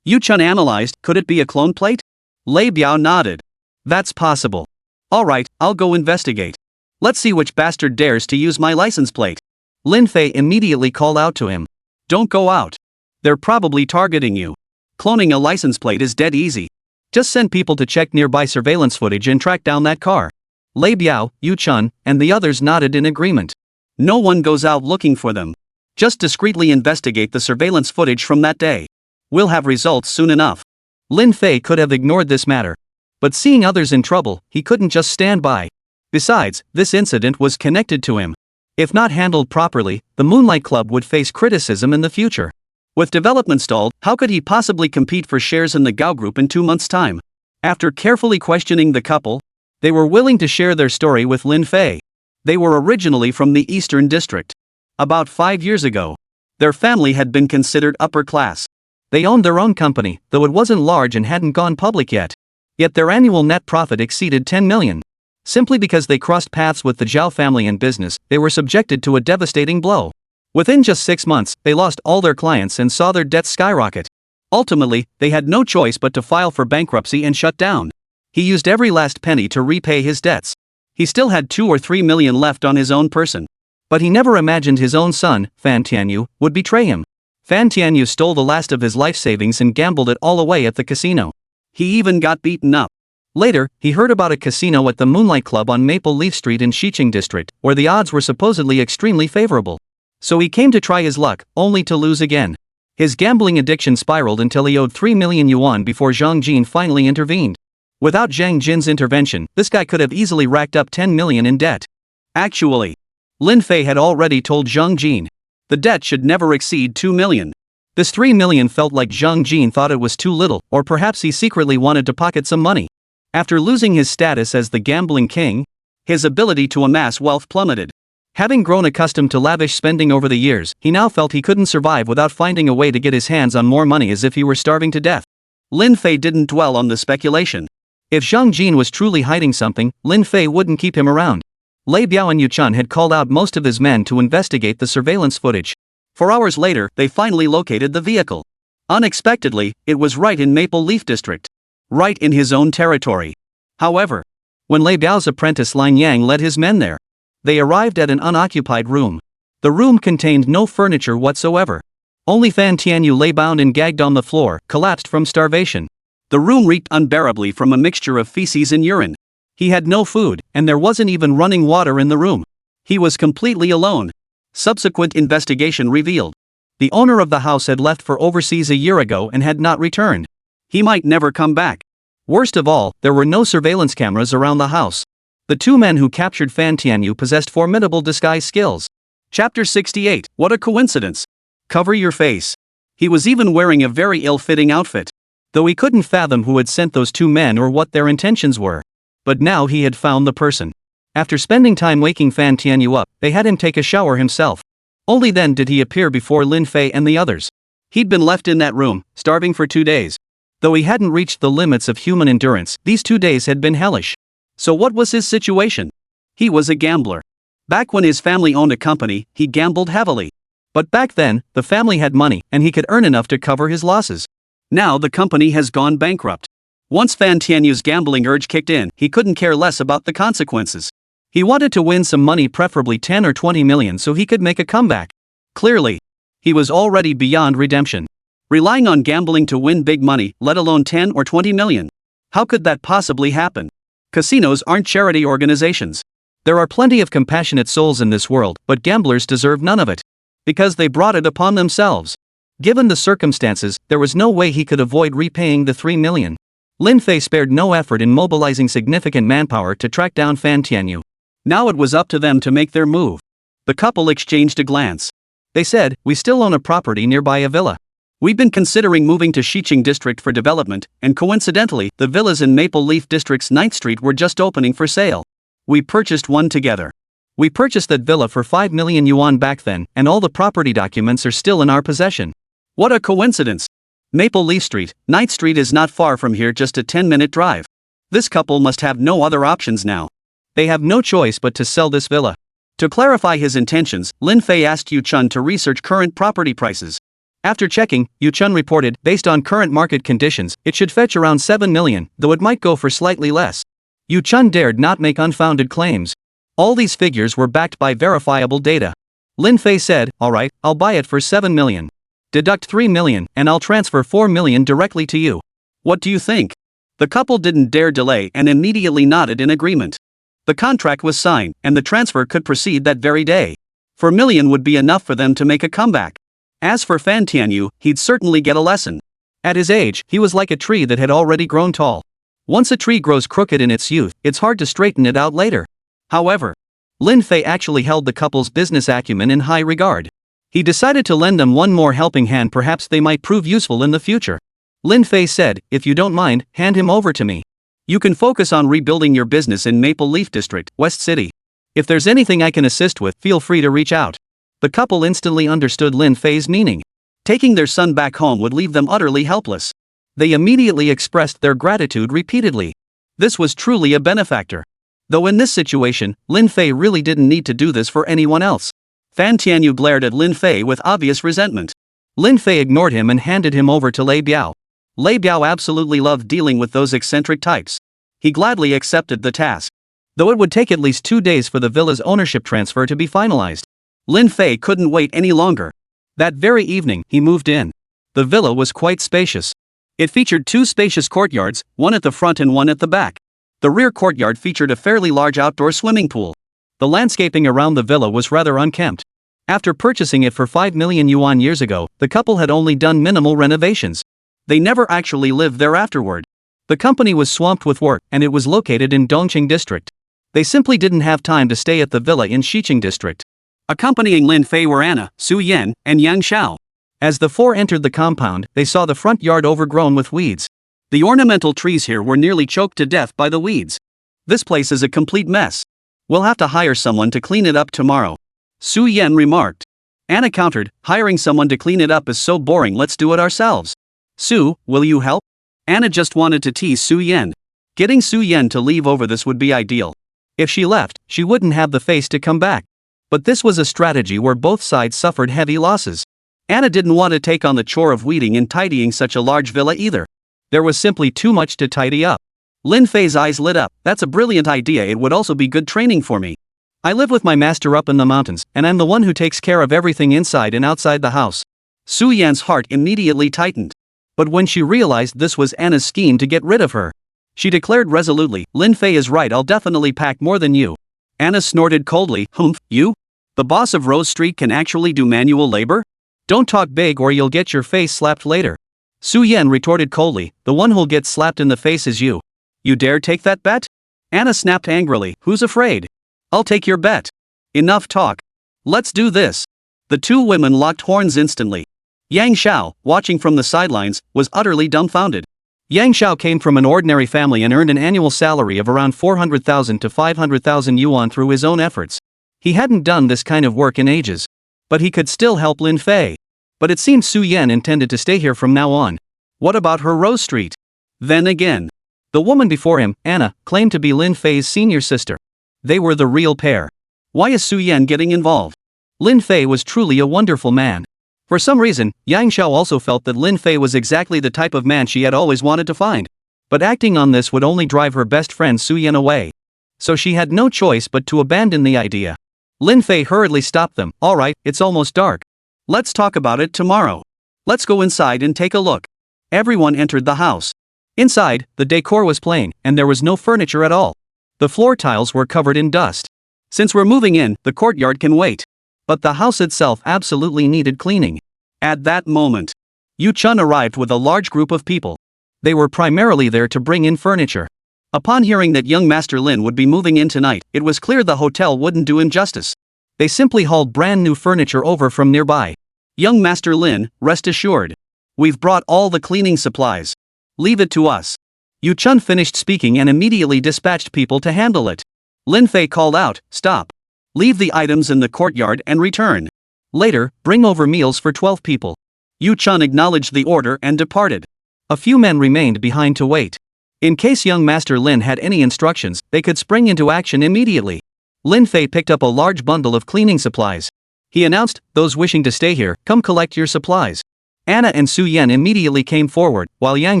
Yu-chun analyzed, could it be a clone plate? Lei Biao nodded. That's possible. Alright, I'll go investigate. Let's see which bastard dares to use my license plate. Lin Fei immediately called out to him. Don't go out. They're probably targeting you. Cloning a license plate is dead easy. Just send people to check nearby surveillance footage and track down that car. Lei Biao, Yu-chun, and the others nodded in agreement. No one goes out looking for them. Just discreetly investigate the surveillance footage from that day. We'll have results soon enough. Lin Fei could have ignored this matter. But seeing others in trouble, he couldn't just stand by. Besides, this incident was connected to him. If not handled properly, the Moonlight Club would face criticism in the future. With development stalled, how could he possibly compete for shares in the Gao Group in 2 months' time? After carefully questioning the couple, they were willing to share their story with Lin Fei. They were originally from the Eastern District. About 5 years ago, their family had been considered upper class. They owned their own company, though it wasn't large and hadn't gone public yet. Yet their annual net profit exceeded 10 million. Simply because they crossed paths with the Zhao family in business, they were subjected to a devastating blow. Within just 6 months, they lost all their clients and saw their debts skyrocket. Ultimately, they had no choice but to file for bankruptcy and shut down. He used every last penny to repay his debts. He still had 2 or 3 million left on his own person. But he never imagined his own son, Fan Tianyu, would betray him. Fan Tianyu stole the last of his life savings and gambled it all away at the casino. He even got beaten up. Later, he heard about a casino at the Moonlight Club on Maple Leaf Street in Xiqing District, where the odds were supposedly extremely favorable. So he came to try his luck, only to lose again. His gambling addiction spiraled until he owed 3 million yuan before Zhang Jin finally intervened. Without Zhang Jin's intervention, this guy could have easily racked up 10 million in debt. Actually, Lin Fei had already told Zhang Jin. The debt should never exceed 2 million. This 3 million felt like Zhang Jin thought it was too little, or perhaps he secretly wanted to pocket some money. After losing his status as the gambling king, his ability to amass wealth plummeted. Having grown accustomed to lavish spending over the years, he now felt he couldn't survive without finding a way to get his hands on more money, as if he were starving to death. Lin Fei didn't dwell on the speculation. If Zhang Jin was truly hiding something, Lin Fei wouldn't keep him around. Lei Biao and Yu-chun had called out most of his men to investigate the surveillance footage. 4 hours later, they finally located the vehicle. Unexpectedly, it was right in Maple Leaf District. Right in his own territory. However, when Lei Biao's apprentice Lin Yang led his men there, they arrived at an unoccupied room. The room contained no furniture whatsoever. Only Fan Tianyu lay bound and gagged on the floor, collapsed from starvation. The room reeked unbearably from a mixture of feces and urine. He had no food, and there wasn't even running water in the room. He was completely alone. Subsequent investigation revealed the owner of the house had left for overseas a year ago and had not returned. He might never come back. Worst of all, there were no surveillance cameras around the house. The two men who captured Fan Tianyu possessed formidable disguise skills. Chapter 68. What a coincidence. Cover your face. He was even wearing a very ill-fitting outfit. Though he couldn't fathom who had sent those two men or what their intentions were. But now he had found the person. After spending time waking Fan Tianyu up, they had him take a shower himself. Only then did he appear before Lin Fei and the others. He'd been left in that room, starving for 2 days. Though he hadn't reached the limits of human endurance, these 2 days had been hellish. So what was his situation? He was a gambler. Back when his family owned a company, he gambled heavily. But back then, the family had money, and he could earn enough to cover his losses. Now the company has gone bankrupt. Once Fan Tianyu's gambling urge kicked in, he couldn't care less about the consequences. He wanted to win some money, preferably 10 or 20 million, so he could make a comeback. Clearly, he was already beyond redemption. Relying on gambling to win big money, let alone 10 or 20 million. How could that possibly happen? Casinos aren't charity organizations. There are plenty of compassionate souls in this world, but gamblers deserve none of it. Because they brought it upon themselves. Given the circumstances, there was no way he could avoid repaying the 3 million. Lin Fei spared no effort in mobilizing significant manpower to track down Fan Tianyu. Now it was up to them to make their move. The couple exchanged a glance. They said, "We still own a property nearby a villa. We've been considering moving to Xiqing District for development, and coincidentally, the villas in Maple Leaf District's 9th Street were just opening for sale. We purchased one together. We purchased that villa for 5 million yuan back then, and all the property documents are still in our possession." What a coincidence! Maple Leaf Street, 9th Street is not far from here, just a 10-minute drive. This couple must have no other options now. They have no choice but to sell this villa. To clarify his intentions, Lin Fei asked Yu Chun to research current property prices. After checking, Yu Chun reported, based on current market conditions, it should fetch around 7 million, though it might go for slightly less. Yu Chun dared not make unfounded claims. All these figures were backed by verifiable data. Lin Fei said, "Alright, I'll buy it for 7 million. Deduct 3 million, and I'll transfer 4 million directly to you. What do you think?" The couple didn't dare delay and immediately nodded in agreement. The contract was signed, and the transfer could proceed that very day. 4 million would be enough for them to make a comeback. As for Fan Tianyu, he'd certainly get a lesson. At his age, he was like a tree that had already grown tall. Once a tree grows crooked in its youth, it's hard to straighten it out later. However, Lin Fei actually held the couple's business acumen in high regard. He decided to lend them one more helping hand, perhaps they might prove useful in the future. Lin Fei said, "If you don't mind, hand him over to me. You can focus on rebuilding your business in Maple Leaf District, West City. If there's anything I can assist with, feel free to reach out." The couple instantly understood Lin Fei's meaning. Taking their son back home would leave them utterly helpless. They immediately expressed their gratitude repeatedly. This was truly a benefactor. Though in this situation, Lin Fei really didn't need to do this for anyone else. Fan Tianyu glared at Lin Fei with obvious resentment. Lin Fei ignored him and handed him over to Lei Biao. Lei Biao absolutely loved dealing with those eccentric types. He gladly accepted the task. Though it would take at least 2 days for the villa's ownership transfer to be finalized. Lin Fei couldn't wait any longer. That very evening, he moved in. The villa was quite spacious. It featured 2 spacious courtyards, one at the front and one at the back. The rear courtyard featured a fairly large outdoor swimming pool. The landscaping around the villa was rather unkempt. After purchasing it for 5 million yuan years ago, the couple had only done minimal renovations. They never actually lived there afterward. The company was swamped with work, and it was located in Dongqing District. They simply didn't have time to stay at the villa in Xiqing District. Accompanying Lin Fei were Anna, Su Yan, and Yang Xiao. As the four entered the compound, they saw the front yard overgrown with weeds. The ornamental trees here were nearly choked to death by the weeds. "This place is a complete mess. We'll have to hire someone to clean it up tomorrow," Su Yan remarked. Anna countered, "Hiring someone to clean it up is so boring, let's do it ourselves." "Su, will you help?" Anna just wanted to tease Su Yan. Getting Su Yan to leave over this would be ideal. If she left, she wouldn't have the face to come back. But this was a strategy where both sides suffered heavy losses. Anna didn't want to take on the chore of weeding and tidying such a large villa either. There was simply too much to tidy up. Lin Fei's eyes lit up. "That's a brilliant idea, it would also be good training for me. I live with my master up in the mountains, and I'm the one who takes care of everything inside and outside the house." Su Yan's heart immediately tightened. But when she realized this was Anna's scheme to get rid of her, she declared resolutely, "Lin Fei is right, I'll definitely pack more than you." Anna snorted coldly, "Humph, you? The boss of Rose Street can actually do manual labor? Don't talk big or you'll get your face slapped later." Su Yan retorted coldly, "The one who'll get slapped in the face is you. You dare take that bet?" Anna snapped angrily, who's afraid? I'll take your bet. Enough talk. Let's do this. The two women locked horns instantly. Yang Xiao, watching from the sidelines, was utterly dumbfounded. Yang Xiao came from an ordinary family and earned an annual salary of around 400,000 to 500,000 yuan through his own efforts. He hadn't done this kind of work in ages. But he could still help Lin Fei. But it seemed Su Yan intended to stay here from now on. What about her Rose Street? Then again, the woman before him, Anna, claimed to be Lin Fei's senior sister. They were the real pair. Why is Su Yan getting involved? Lin Fei was truly a wonderful man. For some reason, Yang Xiao also felt that Lin Fei was exactly the type of man she had always wanted to find. But acting on this would only drive her best friend Su Yan away. So she had no choice but to abandon the idea. Lin Fei hurriedly stopped them. Alright, it's almost dark. Let's talk about it tomorrow. Let's go inside and take a look. Everyone entered the house. Inside, the decor was plain, and there was no furniture at all. The floor tiles were covered in dust. Since we're moving in, the courtyard can wait. But the house itself absolutely needed cleaning. At that moment, Yu Chun arrived with a large group of people. They were primarily there to bring in furniture. Upon hearing that young Master Lin would be moving in tonight, it was clear the hotel wouldn't do him justice. They simply hauled brand new furniture over from nearby. Young Master Lin, rest assured. We've brought all the cleaning supplies. Leave it to us. Yu Chun finished speaking and immediately dispatched people to handle it. Lin Fei called out, stop. Leave the items in the courtyard and return. Later, bring over meals for 12 people. Yu Chun acknowledged the order and departed. A few men remained behind to wait. In case young Master Lin had any instructions, they could spring into action immediately. Lin Fei picked up a large bundle of cleaning supplies. He announced, those wishing to stay here, come collect your supplies. Anna and Su Yan immediately came forward, while Yang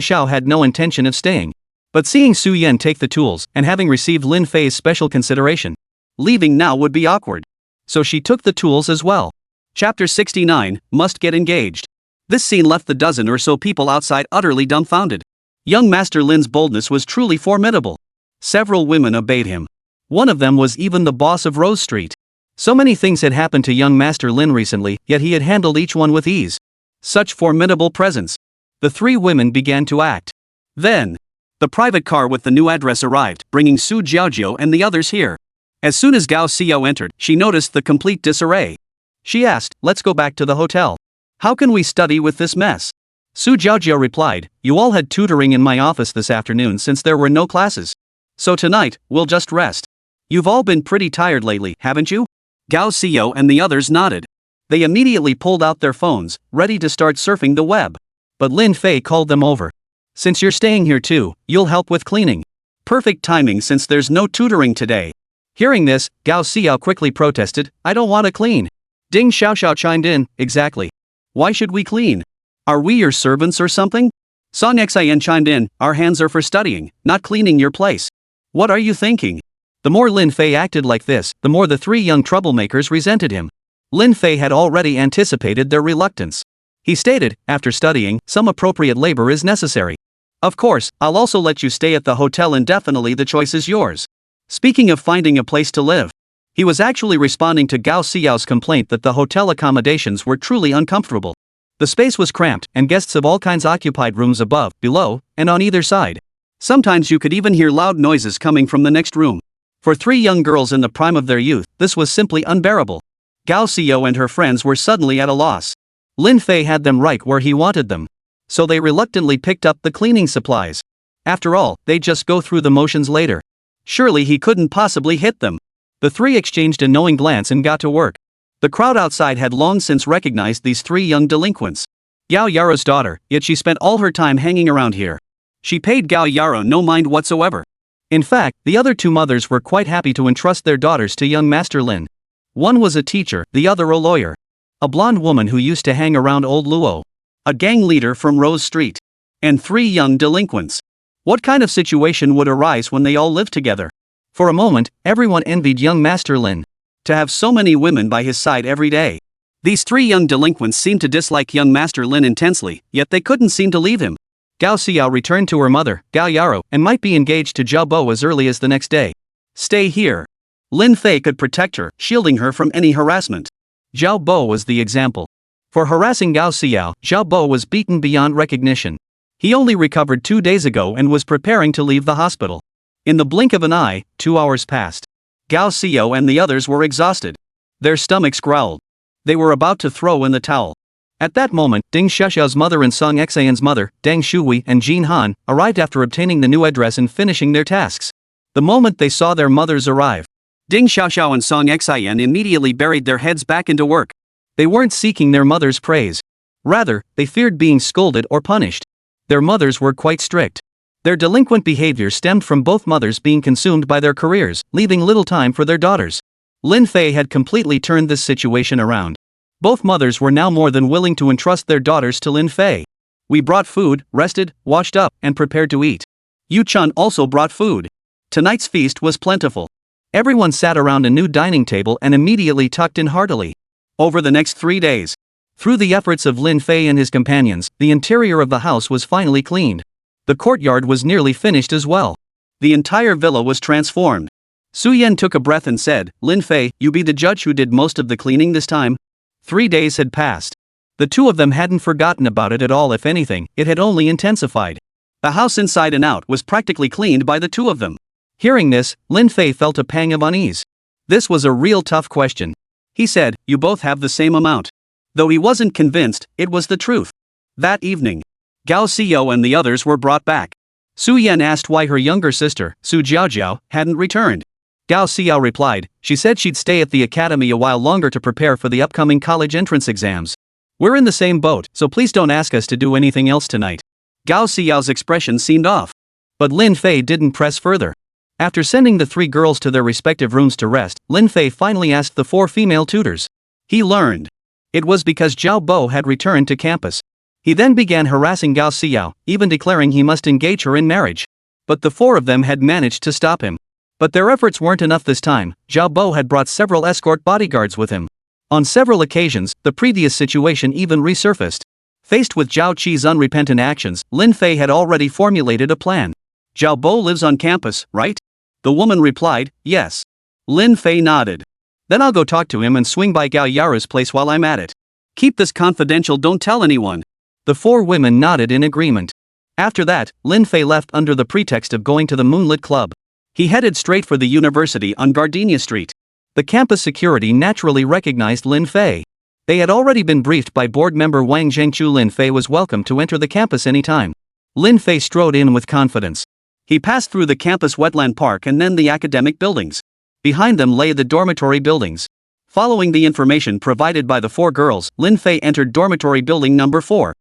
Xiao had no intention of staying. But seeing Su Yan take the tools, and having received Lin Fei's special consideration, leaving now would be awkward. So she took the tools as well. Chapter 69, Must Get Engaged. This scene left the dozen or so people outside utterly dumbfounded. Young Master Lin's boldness was truly formidable. Several women obeyed him. One of them was even the boss of Rose Street. So many things had happened to young Master Lin recently, yet he had handled each one with ease. Such formidable presence. The three women began to act. Then, the private car with the new address arrived, bringing Su Jiaojiao and the others here. As soon as Gao Xiao entered, she noticed the complete disarray. She asked, let's go back to the hotel. How can we study with this mess? Su Jiaojiao replied, you all had tutoring in my office this afternoon since there were no classes. So tonight, we'll just rest. You've all been pretty tired lately, haven't you? Gao Xiao and the others nodded. They immediately pulled out their phones, ready to start surfing the web. But Lin Fei called them over. Since you're staying here too, you'll help with cleaning. Perfect timing since there's no tutoring today. Hearing this, Gao Xiao quickly protested, I don't want to clean. Ding Xiaoxiao chimed in, exactly. Why should we clean? Are we your servants or something? Song Xian chimed in, our hands are for studying, not cleaning your place. What are you thinking? The more Lin Fei acted like this, the more the three young troublemakers resented him. Lin Fei had already anticipated their reluctance. He stated, after studying, some appropriate labor is necessary. Of course, I'll also let you stay at the hotel indefinitely, the choice is yours. Speaking of finding a place to live, he was actually responding to Gao Xiao's complaint that the hotel accommodations were truly uncomfortable. The space was cramped, and guests of all kinds occupied rooms above, below, and on either side. Sometimes you could even hear loud noises coming from the next room. For three young girls in the prime of their youth, this was simply unbearable. Gao Xiao and her friends were suddenly at a loss. Lin Fei had them right where he wanted them. So they reluctantly picked up the cleaning supplies. After all, they'd just go through the motions later. Surely he couldn't possibly hit them. The three exchanged a knowing glance and got to work. The crowd outside had long since recognized these three young delinquents. Gao Yaro's daughter, yet she spent all her time hanging around here. She paid Gao Yaro no mind whatsoever. In fact, the other two mothers were quite happy to entrust their daughters to young Master Lin. One was a teacher, the other a lawyer. A blonde woman who used to hang around old Luo. A gang leader from Rose Street. And three young delinquents. What kind of situation would arise when they all lived together? For a moment, everyone envied young Master Lin. To have so many women by his side every day. These three young delinquents seemed to dislike young Master Lin intensely, yet they couldn't seem to leave him. Gao Xiao returned to her mother, Gao Yaro, and might be engaged to Zhao Bo as early as the next day. Stay here. Lin Fei could protect her, shielding her from any harassment. Zhao Bo was the example. For harassing Gao Xiao, Zhao Bo was beaten beyond recognition. He only recovered 2 days ago and was preparing to leave the hospital. In the blink of an eye, 2 hours passed. Gao Xiao and the others were exhausted. Their stomachs growled. They were about to throw in the towel. At that moment, Ding Xiaoxiao's mother and Song Xian's mother, Deng Shuhui and Jin Han, arrived after obtaining the new address and finishing their tasks. The moment they saw their mothers arrive, Ding Xiaoxiao and Song Xian immediately buried their heads back into work. They weren't seeking their mother's praise. Rather, they feared being scolded or punished. Their mothers were quite strict. Their delinquent behavior stemmed from both mothers being consumed by their careers, leaving little time for their daughters. Lin Fei had completely turned this situation around. Both mothers were now more than willing to entrust their daughters to Lin Fei. We brought food, rested, washed up, and prepared to eat. Yu Chun also brought food. Tonight's feast was plentiful. Everyone sat around a new dining table and immediately tucked in heartily. Over the next 3 days, through the efforts of Lin Fei and his companions, the interior of the house was finally cleaned. The courtyard was nearly finished as well. The entire villa was transformed. Su Yan took a breath and said, "Lin Fei, you be the judge who did most of the cleaning this time?" 3 days had passed. The two of them hadn't forgotten about it at all. If anything, it had only intensified. The house inside and out was practically cleaned by the two of them. Hearing this, Lin Fei felt a pang of unease. This was a real tough question. He said, "You both have the same amount." Though he wasn't convinced, it was the truth. That evening, Gao Xiao and the others were brought back. Su Yan asked why her younger sister, Su Jiaojiao, hadn't returned. Gao Xiao replied, "She said she'd stay at the academy a while longer to prepare for the upcoming college entrance exams. We're in the same boat, so please don't ask us to do anything else tonight." Gao Xiao's expression seemed off. But Lin Fei didn't press further. After sending the 3 girls to their respective rooms to rest, Lin Fei finally asked the 4 female tutors. He learned. It was because Zhao Bo had returned to campus. He then began harassing Gao Xiao, even declaring he must engage her in marriage. But the 4 of them had managed to stop him. But their efforts weren't enough this time. Zhao Bo had brought several escort bodyguards with him. On several occasions, the previous situation even resurfaced. Faced with Zhao Qi's unrepentant actions, Lin Fei had already formulated a plan. "Zhao Bo lives on campus, right?" The woman replied, "Yes." Lin Fei nodded. "Then I'll go talk to him and swing by Gao Yaru's place while I'm at it. Keep this confidential, don't tell anyone." The 4 women nodded in agreement. After that, Lin Fei left under the pretext of going to the Moonlit Club. He headed straight for the university on Gardenia Street. The campus security naturally recognized Lin Fei. They had already been briefed by board member Wang Zhengchu. Lin Fei was welcome to enter the campus anytime. Lin Fei strode in with confidence. He passed through the campus wetland park and then the academic buildings. Behind them lay the dormitory buildings. Following the information provided by the 4 girls, Lin Fei entered dormitory building number 4.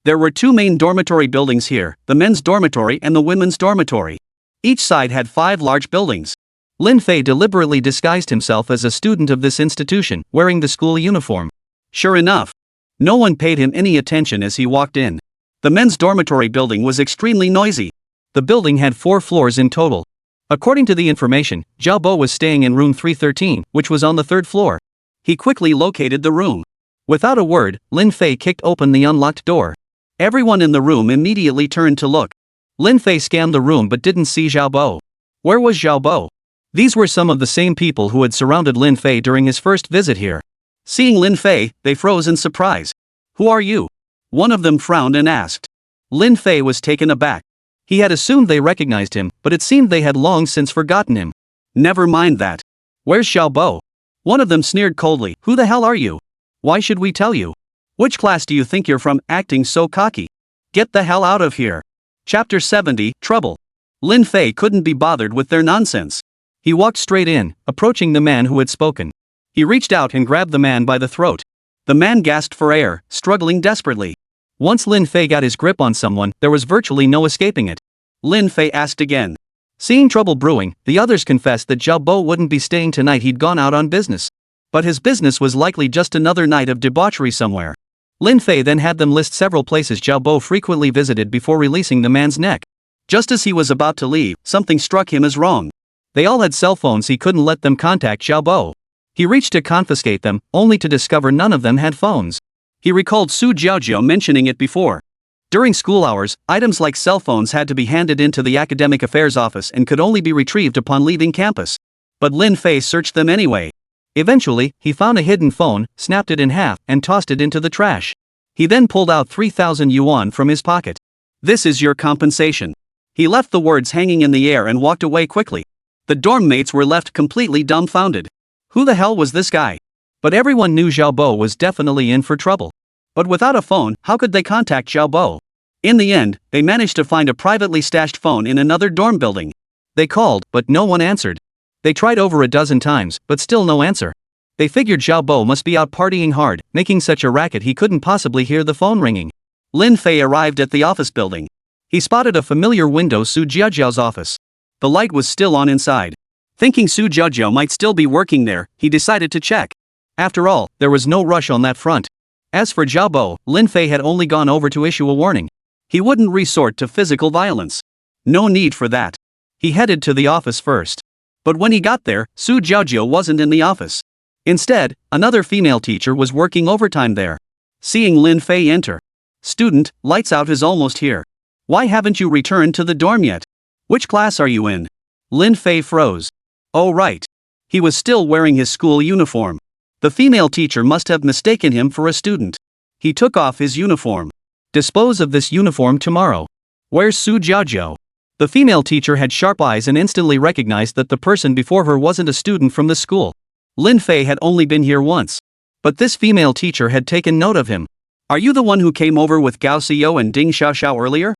There were 2 main dormitory buildings here, the men's dormitory and the women's dormitory. Each side had 5 large buildings. Lin Fei deliberately disguised himself as a student of this institution, wearing the school uniform. Sure enough, no one paid him any attention as he walked in. The men's dormitory building was extremely noisy. The building had 4 floors in total. According to the information, Zhao Bo was staying in room 313, which was on the 3rd floor. He quickly located the room. Without a word, Lin Fei kicked open the unlocked door. Everyone in the room immediately turned to look. Lin Fei scanned the room but didn't see Zhao Bo. Where was Zhao Bo? These were some of the same people who had surrounded Lin Fei during his first visit here. Seeing Lin Fei, they froze in surprise. "Who are you?" One of them frowned and asked. Lin Fei was taken aback. He had assumed they recognized him, but it seemed they had long since forgotten him. "Never mind that. Where's Zhao Bo?" One of them sneered coldly. "Who the hell are you? Why should we tell you? Which class do you think you're from, acting so cocky? Get the hell out of here." Chapter 70, Trouble. Lin Fei couldn't be bothered with their nonsense. He walked straight in, approaching the man who had spoken. He reached out and grabbed the man by the throat. The man gasped for air, struggling desperately. Once Lin Fei got his grip on someone, there was virtually no escaping it. Lin Fei asked again. Seeing trouble brewing, the others confessed that Zhao Bo wouldn't be staying tonight. He'd gone out on business. But his business was likely just another night of debauchery somewhere. Lin Fei then had them list several places Zhao Bo frequently visited before releasing the man's neck. Just as he was about to leave, something struck him as wrong. They all had cell phones. He couldn't let them contact Zhao Bo. He reached to confiscate them, only to discover none of them had phones. He recalled Su Jiaojiao mentioning it before. During school hours, items like cell phones had to be handed into the academic affairs office and could only be retrieved upon leaving campus. But Lin Fei searched them anyway. Eventually, he found a hidden phone, snapped it in half, and tossed it into the trash. He then pulled out 3,000 yuan from his pocket. "This is your compensation. He left the words hanging in the air and walked away quickly. The dorm mates were left completely dumbfounded. Who the hell was this guy? But everyone knew Xiao Bo was definitely in for trouble. But without a phone, how could they contact Xiao Bo? In the end, they managed to find a privately stashed phone in another dorm building. They called, but no one answered. They tried over a dozen times, but still no answer. They figured Xiao Bo must be out partying hard, making such a racket he couldn't possibly hear the phone ringing. Lin Fei arrived at the office building. He spotted a familiar window, Su Jiajiao's office. The light was still on inside. Thinking Su Jiajiao might still be working there, he decided to check. After all, there was no rush on that front. As for Xiao Bo, Lin Fei had only gone over to issue a warning. He wouldn't resort to physical violence. No need for that. He headed to the office first. But when he got there, Su Jiajiao wasn't in the office. Instead, another female teacher was working overtime there. Seeing Lin Fei enter. "Student, lights out is almost here. Why haven't you returned to the dorm yet? Which class are you in?" Lin Fei froze. Oh right. He was still wearing his school uniform. The female teacher must have mistaken him for a student. He took off his uniform. "Dispose of this uniform tomorrow. Where's Su Jiajiao?" The female teacher had sharp eyes and instantly recognized that the person before her wasn't a student from the school. Lin Fei had only been here once. But this female teacher had taken note of him. "Are you the one who came over with Gao Xiao and Ding Xiaoxiao earlier?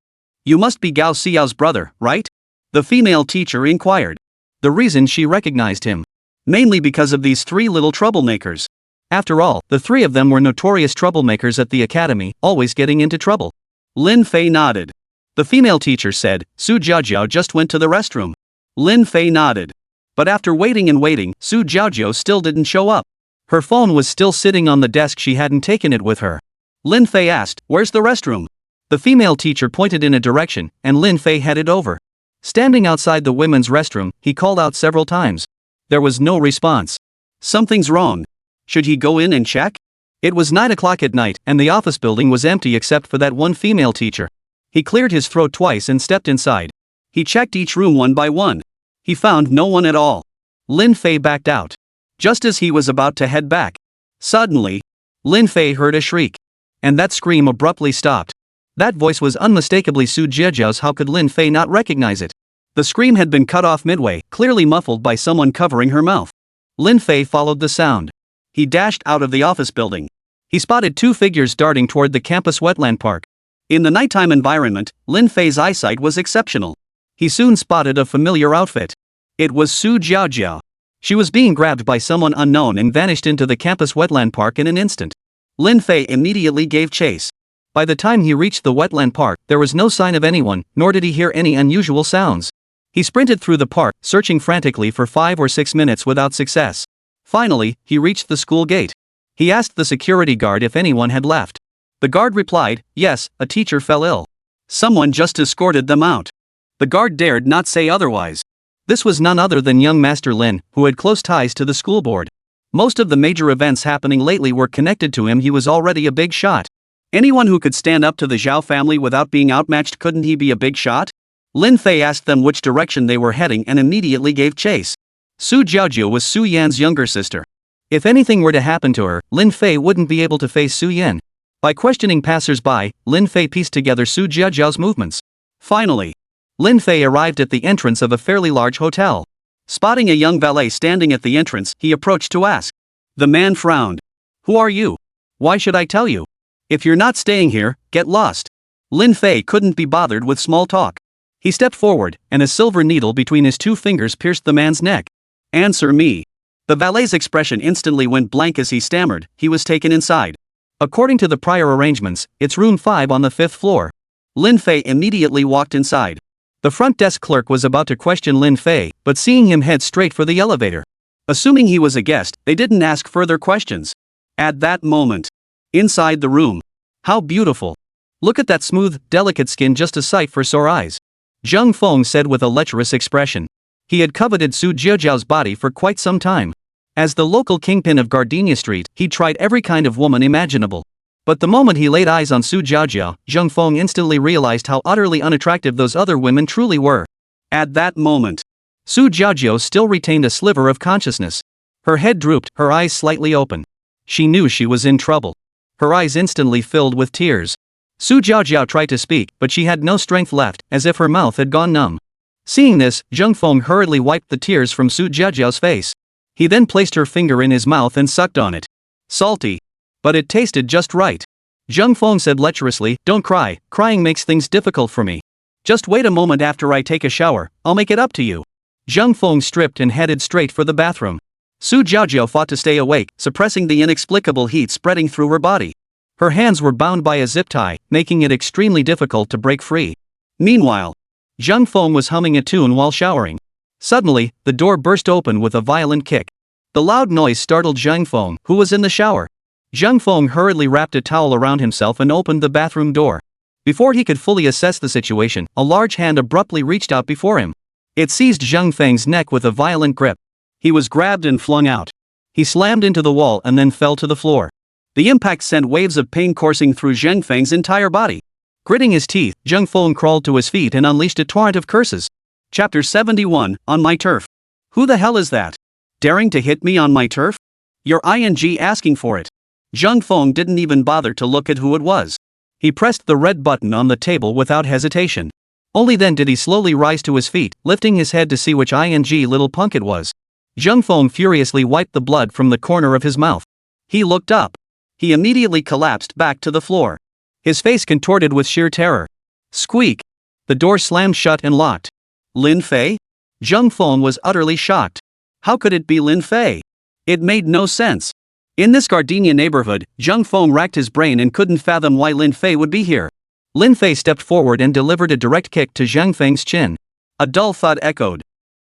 You must be Gao Xiao's brother, right?" The female teacher inquired. The reason she recognized him. Mainly because of these three little troublemakers. After all, the three of them were notorious troublemakers at the academy, always getting into trouble. Lin Fei nodded. The female teacher said, "Su Jiajiao just went to the restroom." Lin Fei nodded. But after waiting and waiting, Su Jiajiao still didn't show up. Her phone was still sitting on the desk, she hadn't taken it with her. Lin Fei asked, "Where's the restroom?" The female teacher pointed in a direction, and Lin Fei headed over. Standing outside the women's restroom, he called out several times. There was no response. Something's wrong. Should he go in and check? It was 9 o'clock at night, and the office building was empty except for that one female teacher. He cleared his throat twice and stepped inside. He checked each room one by one. He found no one at all. Lin Fei backed out. Just as he was about to head back, suddenly, Lin Fei heard a shriek. And that scream abruptly stopped. That voice was unmistakably Su Jiajiao's. How could Lin Fei not recognize it? The scream had been cut off midway, clearly muffled by someone covering her mouth. Lin Fei followed the sound. He dashed out of the office building. He spotted two figures darting toward the campus wetland park. In the nighttime environment, Lin Fei's eyesight was exceptional. He soon spotted a familiar outfit. It was Su Jiajiao. She was being grabbed by someone unknown and vanished into the campus wetland park in an instant. Lin Fei immediately gave chase. By the time he reached the wetland park, there was no sign of anyone, nor did he hear any unusual sounds. He sprinted through the park, searching frantically for 5 or 6 minutes without success. Finally, he reached the school gate. He asked the security guard if anyone had left. The guard replied, "Yes, a teacher fell ill. Someone just escorted them out." The guard dared not say otherwise. This was none other than young Master Lin, who had close ties to the school board. Most of the major events happening lately were connected to him. He was already a big shot. Anyone who could stand up to the Zhao family without being outmatched, couldn't he be a big shot? Lin Fei asked them which direction they were heading and immediately gave chase. Su Jiajiao was Su Yan's younger sister. If anything were to happen to her, Lin Fei wouldn't be able to face Su Yan. By questioning passers-by, Lin Fei pieced together Su Jiajiao's movements. Finally, Lin Fei arrived at the entrance of a fairly large hotel. Spotting a young valet standing at the entrance, he approached to ask. The man frowned. "Who are you? Why should I tell you? If you're not staying here, get lost." Lin Fei couldn't be bothered with small talk. He stepped forward, and a silver needle between his 2 fingers pierced the man's neck. "Answer me." The valet's expression instantly went blank as he stammered. He was taken inside. "According to the prior arrangements, it's room 5 on the 5th floor. Lin Fei immediately walked inside. The front desk clerk was about to question Lin Fei, but seeing him head straight for the elevator. Assuming he was a guest, they didn't ask further questions. At that moment, inside the room. How beautiful. Look at that smooth, delicate skin, just a sight for sore eyes. Zheng Feng said with a lecherous expression. He had coveted Su Jiajiao's body for quite some time. As the local kingpin of Gardenia Street, he'd tried every kind of woman imaginable. But the moment he laid eyes on Su Jiajiao, Zheng Feng instantly realized how utterly unattractive those other women truly were. At that moment, Su Jiajiao still retained a sliver of consciousness. Her head drooped, her eyes slightly open. She knew she was in trouble. Her eyes instantly filled with tears. Su Jiaojiao tried to speak, but she had no strength left, as if her mouth had gone numb. Seeing this, Zheng Feng hurriedly wiped the tears from Su Jiaojiao's face. He then placed her finger in his mouth and sucked on it. Salty. But it tasted just right. Zheng Feng said lecherously, "Don't cry, crying makes things difficult for me. Just wait a moment after I take a shower, I'll make it up to you." Zheng Feng stripped and headed straight for the bathroom. Su Jiaojiao fought to stay awake, suppressing the inexplicable heat spreading through her body. Her hands were bound by a zip tie, making it extremely difficult to break free. Meanwhile, Zheng Feng was humming a tune while showering. Suddenly, the door burst open with a violent kick. The loud noise startled Zheng Feng, who was in the shower. Zheng Feng hurriedly wrapped a towel around himself and opened the bathroom door. Before he could fully assess the situation, a large hand abruptly reached out before him. It seized Zheng Feng's neck with a violent grip. He was grabbed and flung out. He slammed into the wall and then fell to the floor. The impact sent waves of pain coursing through Zheng Feng's entire body. Gritting his teeth, Zheng Feng crawled to his feet and unleashed a torrent of curses. Chapter 71, On My Turf. Who the hell is that? Daring to hit me on my turf? You're asking for it. Zheng Feng didn't even bother to look at who it was. He pressed the red button on the table without hesitation. Only then did he slowly rise to his feet, lifting his head to see which little punk it was. Zheng Feng furiously wiped the blood from the corner of his mouth. He looked up. He immediately collapsed back to the floor. His face contorted with sheer terror. Squeak! The door slammed shut and locked. Lin Fei? Zheng Feng was utterly shocked. How could it be Lin Fei? It made no sense. In this gardenia neighborhood, Zheng Feng racked his brain and couldn't fathom why Lin Fei would be here. Lin Fei stepped forward and delivered a direct kick to Zheng Feng's chin. A dull thud echoed.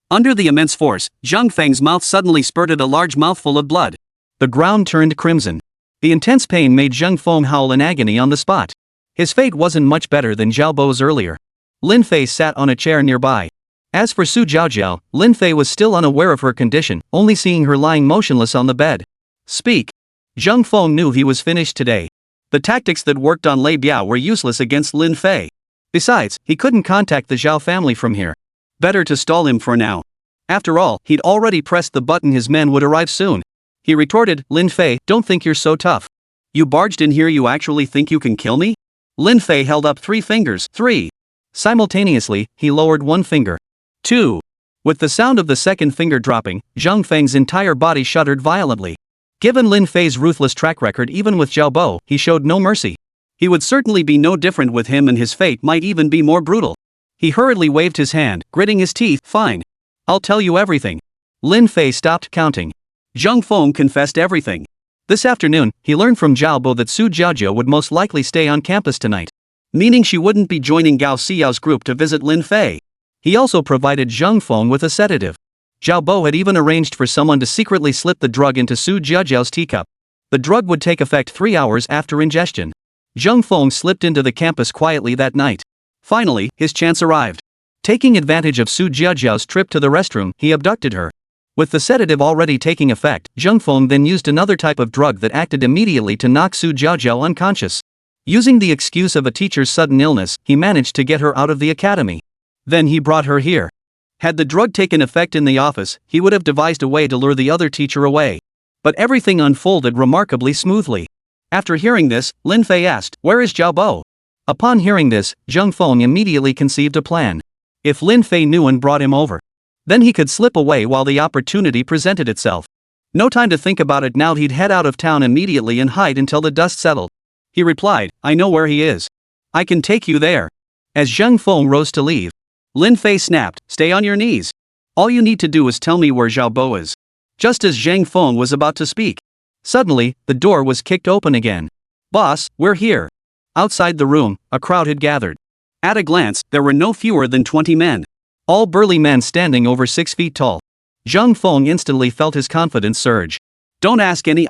Under the immense force, Zheng Feng's mouth suddenly spurted a large mouthful of blood. The ground turned crimson. The intense pain made Zheng Feng howl in agony on the spot. His fate wasn't much better than Zhao Bo's earlier. Lin Fei sat on a chair nearby. As for Su Jiaojiao, Lin Fei was still unaware of her condition, only seeing her lying motionless on the bed. Speak. Zheng Feng knew he was finished today. The tactics that worked on Lei Biao were useless against Lin Fei. Besides, he couldn't contact the Zhao family from here. Better to stall him for now. After all, he'd already pressed the button his men would arrive soon. He retorted, Lin Fei, don't think you're so tough. You barged in here, you actually think you can kill me? Lin Fei held up 3 fingers. 3. Simultaneously, he lowered 1 finger. 2. With the sound of the second finger dropping, Zheng Feng's entire body shuddered violently. Given Lin Fei's ruthless track record even with Zhao Bo, he showed no mercy. He would certainly be no different with him, and his fate might even be more brutal. He hurriedly waved his hand, gritting his teeth. Fine. I'll tell you everything. Lin Fei stopped counting. Zheng Feng confessed everything. This afternoon, he learned from Zhao Bo that Su Jiaojiao would most likely stay on campus tonight. Meaning she wouldn't be joining Gao Xiao's group to visit Lin Fei. He also provided Zheng Feng with a sedative. Zhao Bo had even arranged for someone to secretly slip the drug into Su Jiaojiao's teacup. The drug would take effect 3 hours after ingestion. Zheng Feng slipped into the campus quietly that night. Finally, his chance arrived. Taking advantage of Su Jiaojiao's trip to the restroom, he abducted her. With the sedative already taking effect, Zheng Feng then used another type of drug that acted immediately to knock Su Jiaojiao unconscious. Using the excuse of a teacher's sudden illness, he managed to get her out of the academy. Then he brought her here. Had the drug taken effect in the office, he would have devised a way to lure the other teacher away. But everything unfolded remarkably smoothly. After hearing this, Lin Fei asked, Where is Zhao Bo? Upon hearing this, Zheng Feng immediately conceived a plan. If Lin Fei knew and brought him over, then he could slip away while the opportunity presented itself. No time to think about it now, he'd head out of town immediately and hide until the dust settled. He replied, I know where he is. I can take you there. As Zheng Feng rose to leave, Lin Fei snapped, Stay on your knees. All you need to do is tell me where Zhao Bo is. Just as Zheng Feng was about to speak, suddenly, the door was kicked open again. Boss, we're here. Outside the room, a crowd had gathered. At a glance, there were no fewer than 20 men. All burly men standing over 6 feet tall. Zheng Feng instantly felt his confidence surge. Don't ask any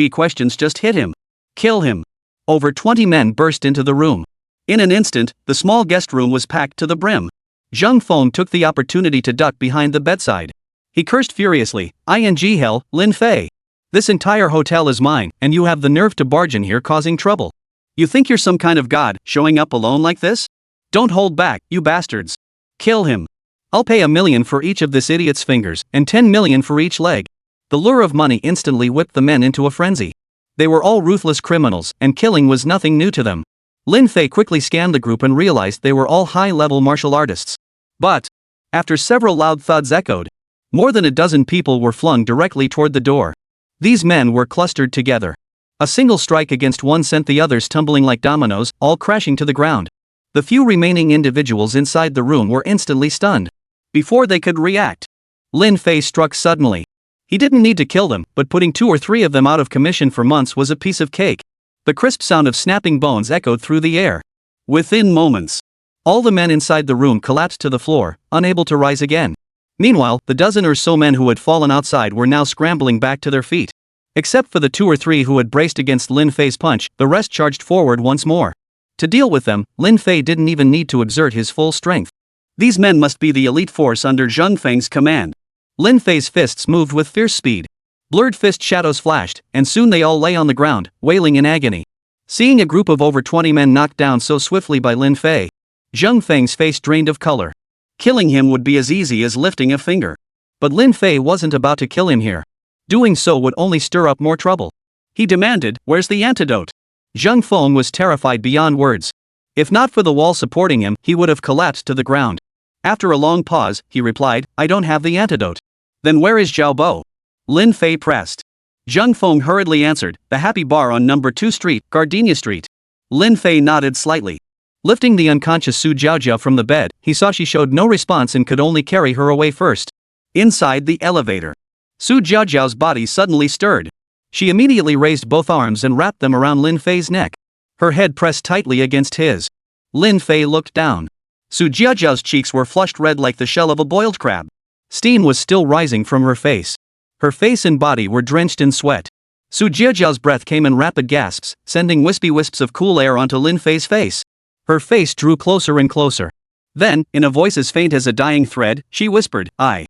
questions, just hit him. Kill him. Over 20 men burst into the room. In an instant, the small guest room was packed to the brim. Zheng Feng took the opportunity to duck behind the bedside. He cursed furiously, hell, Lin Fei. This entire hotel is mine, and you have the nerve to barge in here causing trouble. You think you're some kind of god, showing up alone like this? Don't hold back, you bastards. Kill him. I'll pay $1 million for each of this idiot's fingers, and $10 million for each leg. The lure of money instantly whipped the men into a frenzy. They were all ruthless criminals, and killing was nothing new to them. Lin Fei quickly scanned the group and realized they were all high-level martial artists. But, after several loud thuds echoed, more than a dozen people were flung directly toward the door. These men were clustered together. A single strike against one sent the others tumbling like dominoes, all crashing to the ground. The few remaining individuals inside the room were instantly stunned. Before they could react, Lin Fei struck suddenly. He didn't need to kill them, but putting 2 or 3 of them out of commission for months was a piece of cake. The crisp sound of snapping bones echoed through the air. Within moments, all the men inside the room collapsed to the floor, unable to rise again. Meanwhile, the dozen or so men who had fallen outside were now scrambling back to their feet. Except for the 2 or 3 who had braced against Lin Fei's punch, the rest charged forward once more. To deal with them, Lin Fei didn't even need to exert his full strength. These men must be the elite force under Zheng Feng's command. Lin Fei's fists moved with fierce speed. Blurred fist shadows flashed, and soon they all lay on the ground, wailing in agony. Seeing a group of over 20 men knocked down so swiftly by Lin Fei, Zheng Feng's face drained of color. Killing him would be as easy as lifting a finger. But Lin Fei wasn't about to kill him here. Doing so would only stir up more trouble. He demanded, "Where's the antidote?" Zheng Feng was terrified beyond words. If not for the wall supporting him, he would have collapsed to the ground. After a long pause, he replied, "I don't have the antidote." "Then where is Zhao Bo?" Lin Fei pressed. Zheng Feng hurriedly answered, "The Happy Bar on number 2 Street, Gardenia Street." Lin Fei nodded slightly. Lifting the unconscious Su Jiaojia from the bed, he saw she showed no response and could only carry her away first. Inside the elevator, Su Jiaojiao's body suddenly stirred. She immediately raised both arms and wrapped them around Lin Fei's neck. Her head pressed tightly against his. Lin Fei looked down. Su Jiaojiao's cheeks were flushed red like the shell of a boiled crab. Steam was still rising from her face. Her face and body were drenched in sweat. Su Jiaojiao's breath came in rapid gasps, sending wispy wisps of cool air onto Lin Fei's face. Her face drew closer and closer. Then, in a voice as faint as a dying thread, she whispered, I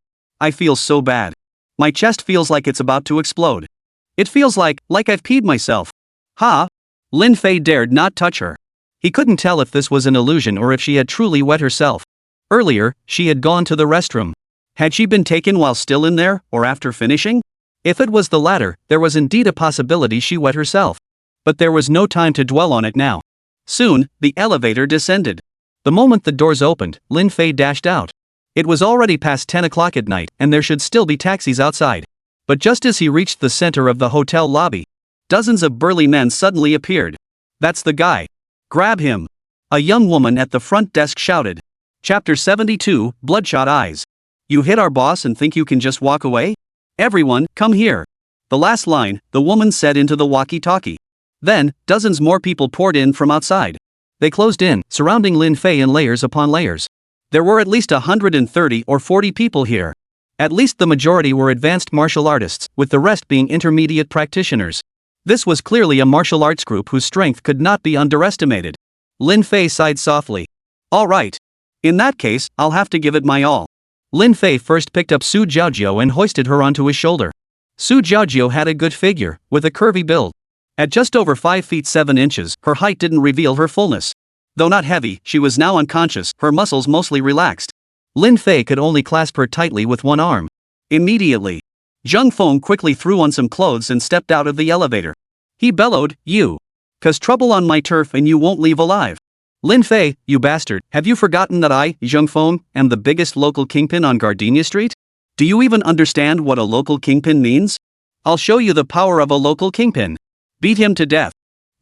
feel so bad. My chest feels like it's about to explode. It feels like I've peed myself." "Ha?" Lin Fei dared not touch her. He couldn't tell if this was an illusion or if she had truly wet herself. Earlier, she had gone to the restroom. Had she been taken while still in there, or after finishing? If it was the latter, there was indeed a possibility she wet herself. But there was no time to dwell on it now. Soon, the elevator descended. The moment the doors opened, Lin Fei dashed out. It was already past 10 o'clock at night, and there should still be taxis outside. But just as he reached the center of the hotel lobby, dozens of burly men suddenly appeared. "That's the guy. Grab him!" A young woman at the front desk shouted. Chapter 72, Bloodshot Eyes. "You hit our boss and think you can just walk away? Everyone, come here." The last line, the woman said into the walkie-talkie. Then, dozens more people poured in from outside. They closed in, surrounding Lin Fei in layers upon layers. There were at least 130 or 40 people here. At least the majority were advanced martial artists, with the rest being intermediate practitioners. This was clearly a martial arts group whose strength could not be underestimated. Lin Fei sighed softly. "All right. In that case, I'll have to give it my all." Lin Fei first picked up Su Jiaojia and hoisted her onto his shoulder. Su Jiaojia had a good figure, with a curvy build. At just over 5 feet 7 inches, her height didn't reveal her fullness. Though not heavy, she was now unconscious, her muscles mostly relaxed. Lin Fei could only clasp her tightly with one arm. Immediately, Zheng Feng quickly threw on some clothes and stepped out of the elevator. He bellowed, "You! 'Cause trouble on my turf and you won't leave alive." "Lin Fei, you bastard, have you forgotten that I, Zheng Feng, am the biggest local kingpin on Gardenia Street? Do you even understand what a local kingpin means? I'll show you the power of a local kingpin. Beat him to death.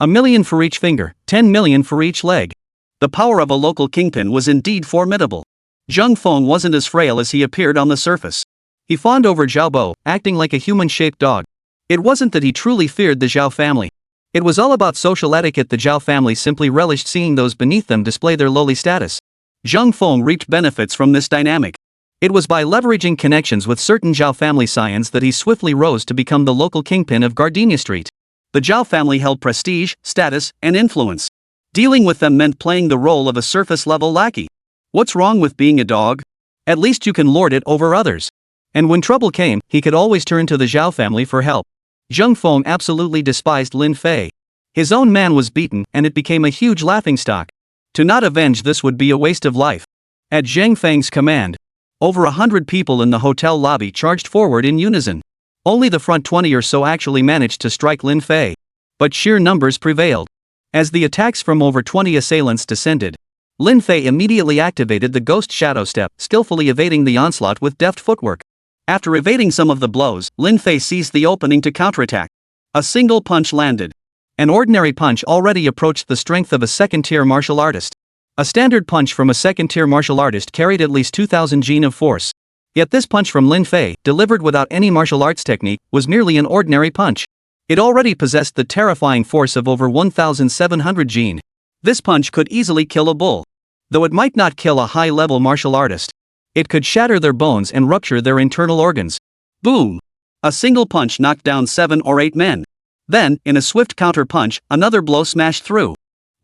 1,000,000 for each finger, 10 million for each leg." The power of a local kingpin was indeed formidable. Zheng Feng wasn't as frail as he appeared on the surface. He fawned over Zhao Bo, acting like a human-shaped dog. It wasn't that he truly feared the Zhao family. It was all about social etiquette. The Zhao family simply relished seeing those beneath them display their lowly status. Zheng Feng reaped benefits from this dynamic. It was by leveraging connections with certain Zhao family scions that he swiftly rose to become the local kingpin of Gardenia Street. The Zhao family held prestige, status, and influence. Dealing with them meant playing the role of a surface-level lackey. What's wrong with being a dog? At least you can lord it over others. And when trouble came, he could always turn to the Zhao family for help. Zheng Feng absolutely despised Lin Fei. His own man was beaten, and it became a huge laughingstock. To not avenge this would be a waste of life. At Zheng Feng's command, over 100 people in the hotel lobby charged forward in unison. Only the front 20 or so actually managed to strike Lin Fei. But sheer numbers prevailed. As the attacks from over 20 assailants descended, Lin Fei immediately activated the Ghost Shadow Step, skillfully evading the onslaught with deft footwork. After evading some of the blows, Lin Fei seized the opening to counterattack. A single punch landed. An ordinary punch already approached the strength of a second-tier martial artist. A standard punch from a second-tier martial artist carried at least 2,000 Jin of force. Yet this punch from Lin Fei, delivered without any martial arts technique, was merely an ordinary punch. It already possessed the terrifying force of over 1,700 Jin. This punch could easily kill a bull. Though it might not kill a high-level martial artist, it could shatter their bones and rupture their internal organs. Boom! A single punch knocked down 7 or 8 men. Then, in a swift counter-punch, another blow smashed through.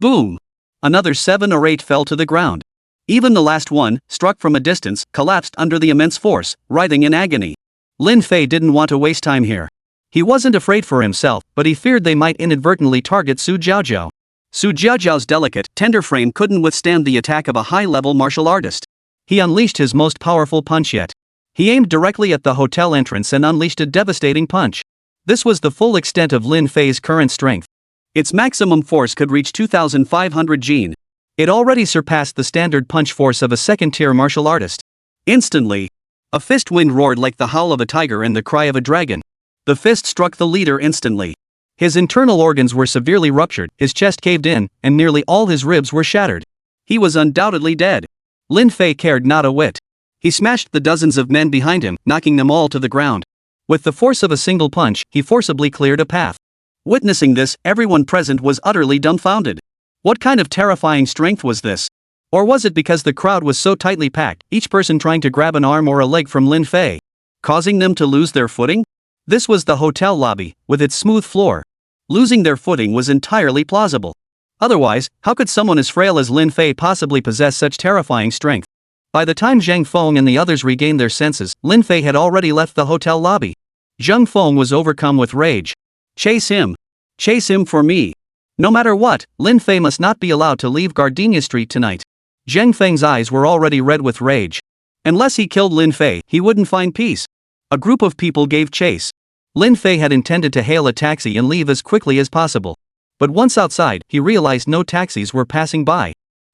Boom! Another 7 or 8 fell to the ground. Even the last one, struck from a distance, collapsed under the immense force, writhing in agony. Lin Fei didn't want to waste time here. He wasn't afraid for himself, but he feared they might inadvertently target Su Jiaojiao. Su Jiaojiao's delicate, tender frame couldn't withstand the attack of a high-level martial artist. He unleashed his most powerful punch yet. He aimed directly at the hotel entrance and unleashed a devastating punch. This was the full extent of Lin Fei's current strength. Its maximum force could reach 2,500 Jin. It already surpassed the standard punch force of a second-tier martial artist. Instantly, a fist wind roared like the howl of a tiger and the cry of a dragon. The fist struck the leader instantly. His internal organs were severely ruptured, his chest caved in, and nearly all his ribs were shattered. He was undoubtedly dead. Lin Fei cared not a whit. He smashed the dozens of men behind him, knocking them all to the ground. With the force of a single punch, he forcibly cleared a path. Witnessing this, everyone present was utterly dumbfounded. What kind of terrifying strength was this? Or was it because the crowd was so tightly packed, each person trying to grab an arm or a leg from Lin Fei, causing them to lose their footing? This was the hotel lobby, with its smooth floor. Losing their footing was entirely plausible. Otherwise, how could someone as frail as Lin Fei possibly possess such terrifying strength? By the time Zhang Feng and the others regained their senses, Lin Fei had already left the hotel lobby. Zhang Feng was overcome with rage. Chase him! Chase him for me! No matter what, Lin Fei must not be allowed to leave Gardenia Street tonight. Zhang Feng's eyes were already red with rage. Unless he killed Lin Fei, he wouldn't find peace. A group of people gave chase. Lin Fei had intended to hail a taxi and leave as quickly as possible. But once outside, he realized no taxis were passing by.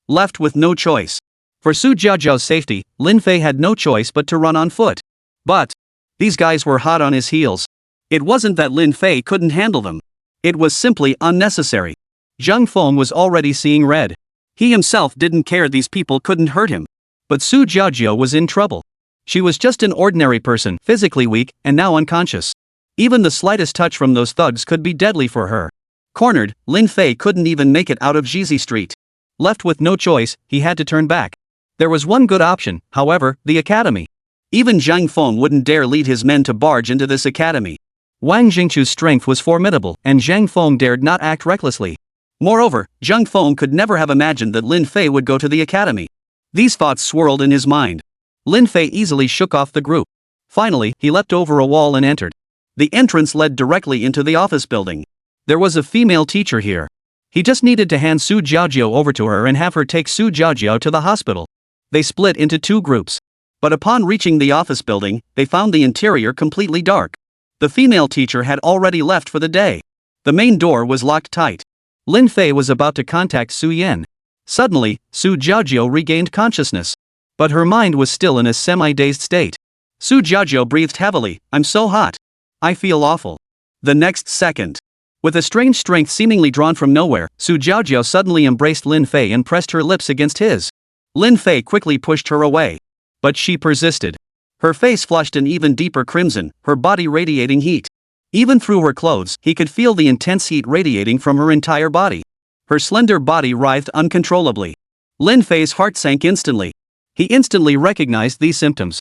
Left with no choice. For Su Jiaojiao's safety, Lin Fei had no choice but to run on foot. But these guys were hot on his heels. It wasn't that Lin Fei couldn't handle them. It was simply unnecessary. Zhang Feng was already seeing red. He himself didn't care these people couldn't hurt him. But Su Jiaojiao was in trouble. She was just an ordinary person, physically weak, and now unconscious. Even the slightest touch from those thugs could be deadly for her. Cornered, Lin Fei couldn't even make it out of Jizi Street. Left with no choice, he had to turn back. There was one good option, however, the academy. Even Zhang Feng wouldn't dare lead his men to barge into this academy. Wang Jingchu's strength was formidable, and Zhang Feng dared not act recklessly. Moreover, Zhang Feng could never have imagined that Lin Fei would go to the academy. These thoughts swirled in his mind. Lin Fei easily shook off the group. Finally, he leapt over a wall and entered. The entrance led directly into the office building. There was a female teacher here. He just needed to hand Su Jiaojiao over to her and have her take Su Jiaojiao to the hospital. They split into 2 groups. But upon reaching the office building, they found the interior completely dark. The female teacher had already left for the day. The main door was locked tight. Lin Fei was about to contact Su Yan. Suddenly, Su Jiaojiao regained consciousness. But her mind was still in a semi-dazed state. Su Jiaojiao breathed heavily. "I'm so hot. I feel awful." The next second, with a strange strength seemingly drawn from nowhere, Su Jiaojiao suddenly embraced Lin Fei and pressed her lips against his. Lin Fei quickly pushed her away. But she persisted. Her face flushed an even deeper crimson, her body radiating heat. Even through her clothes, he could feel the intense heat radiating from her entire body. Her slender body writhed uncontrollably. Lin Fei's heart sank instantly. He instantly recognized these symptoms.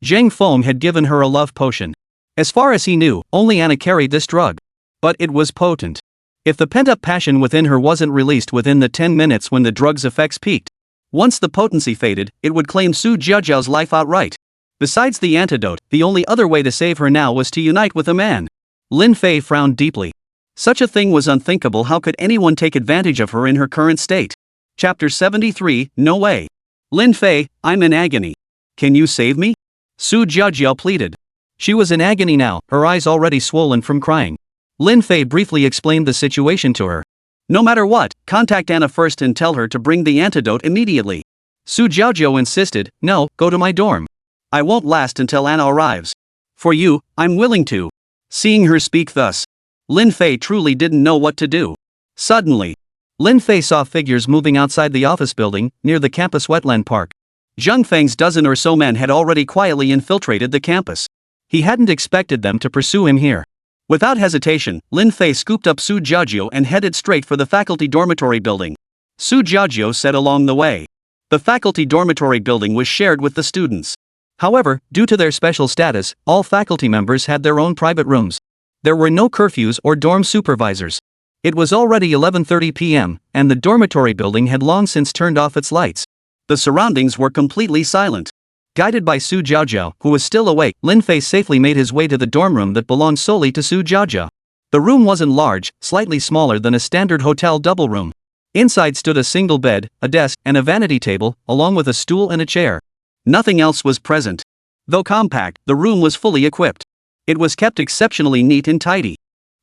Zhang Feng had given her a love potion. As far as he knew, only Anna carried this drug. But it was potent. If the pent-up passion within her wasn't released within the 10 minutes when the drug's effects peaked, once the potency faded, it would claim Su Jiaojiao's life outright. Besides the antidote, the only other way to save her now was to unite with a man. Lin Fei frowned deeply. Such a thing was unthinkable. How could anyone take advantage of her in her current state? Chapter 73, No way. Lin Fei, I'm in agony. Can you save me? Su Jiaojiao pleaded. She was in agony now, her eyes already swollen from crying. Lin Fei briefly explained the situation to her. No matter what, contact Anna first and tell her to bring the antidote immediately. Su Jiaojiu insisted, no, go to my dorm. I won't last until Anna arrives. For you, I'm willing to. Seeing her speak thus, Lin Fei truly didn't know what to do. Suddenly, Lin Fei saw figures moving outside the office building, near the campus wetland park. Zheng Feng's dozen or so men had already quietly infiltrated the campus. He hadn't expected them to pursue him here. Without hesitation, Lin Fei scooped up Su Jiaojiu and headed straight for the faculty dormitory building. Su Jiaojiu said along the way. The faculty dormitory building was shared with the students. However, due to their special status, all faculty members had their own private rooms. There were no curfews or dorm supervisors. It was already 11:30 p.m., and the dormitory building had long since turned off its lights. The surroundings were completely silent. Guided by Su Jiaojiu, who was still awake, Lin Fei safely made his way to the dorm room that belonged solely to Su Jiaojiu. The room wasn't large, slightly smaller than a standard hotel double room. Inside stood a single bed, a desk, and a vanity table, along with a stool and a chair. Nothing else was present. Though compact, the room was fully equipped. It was kept exceptionally neat and tidy.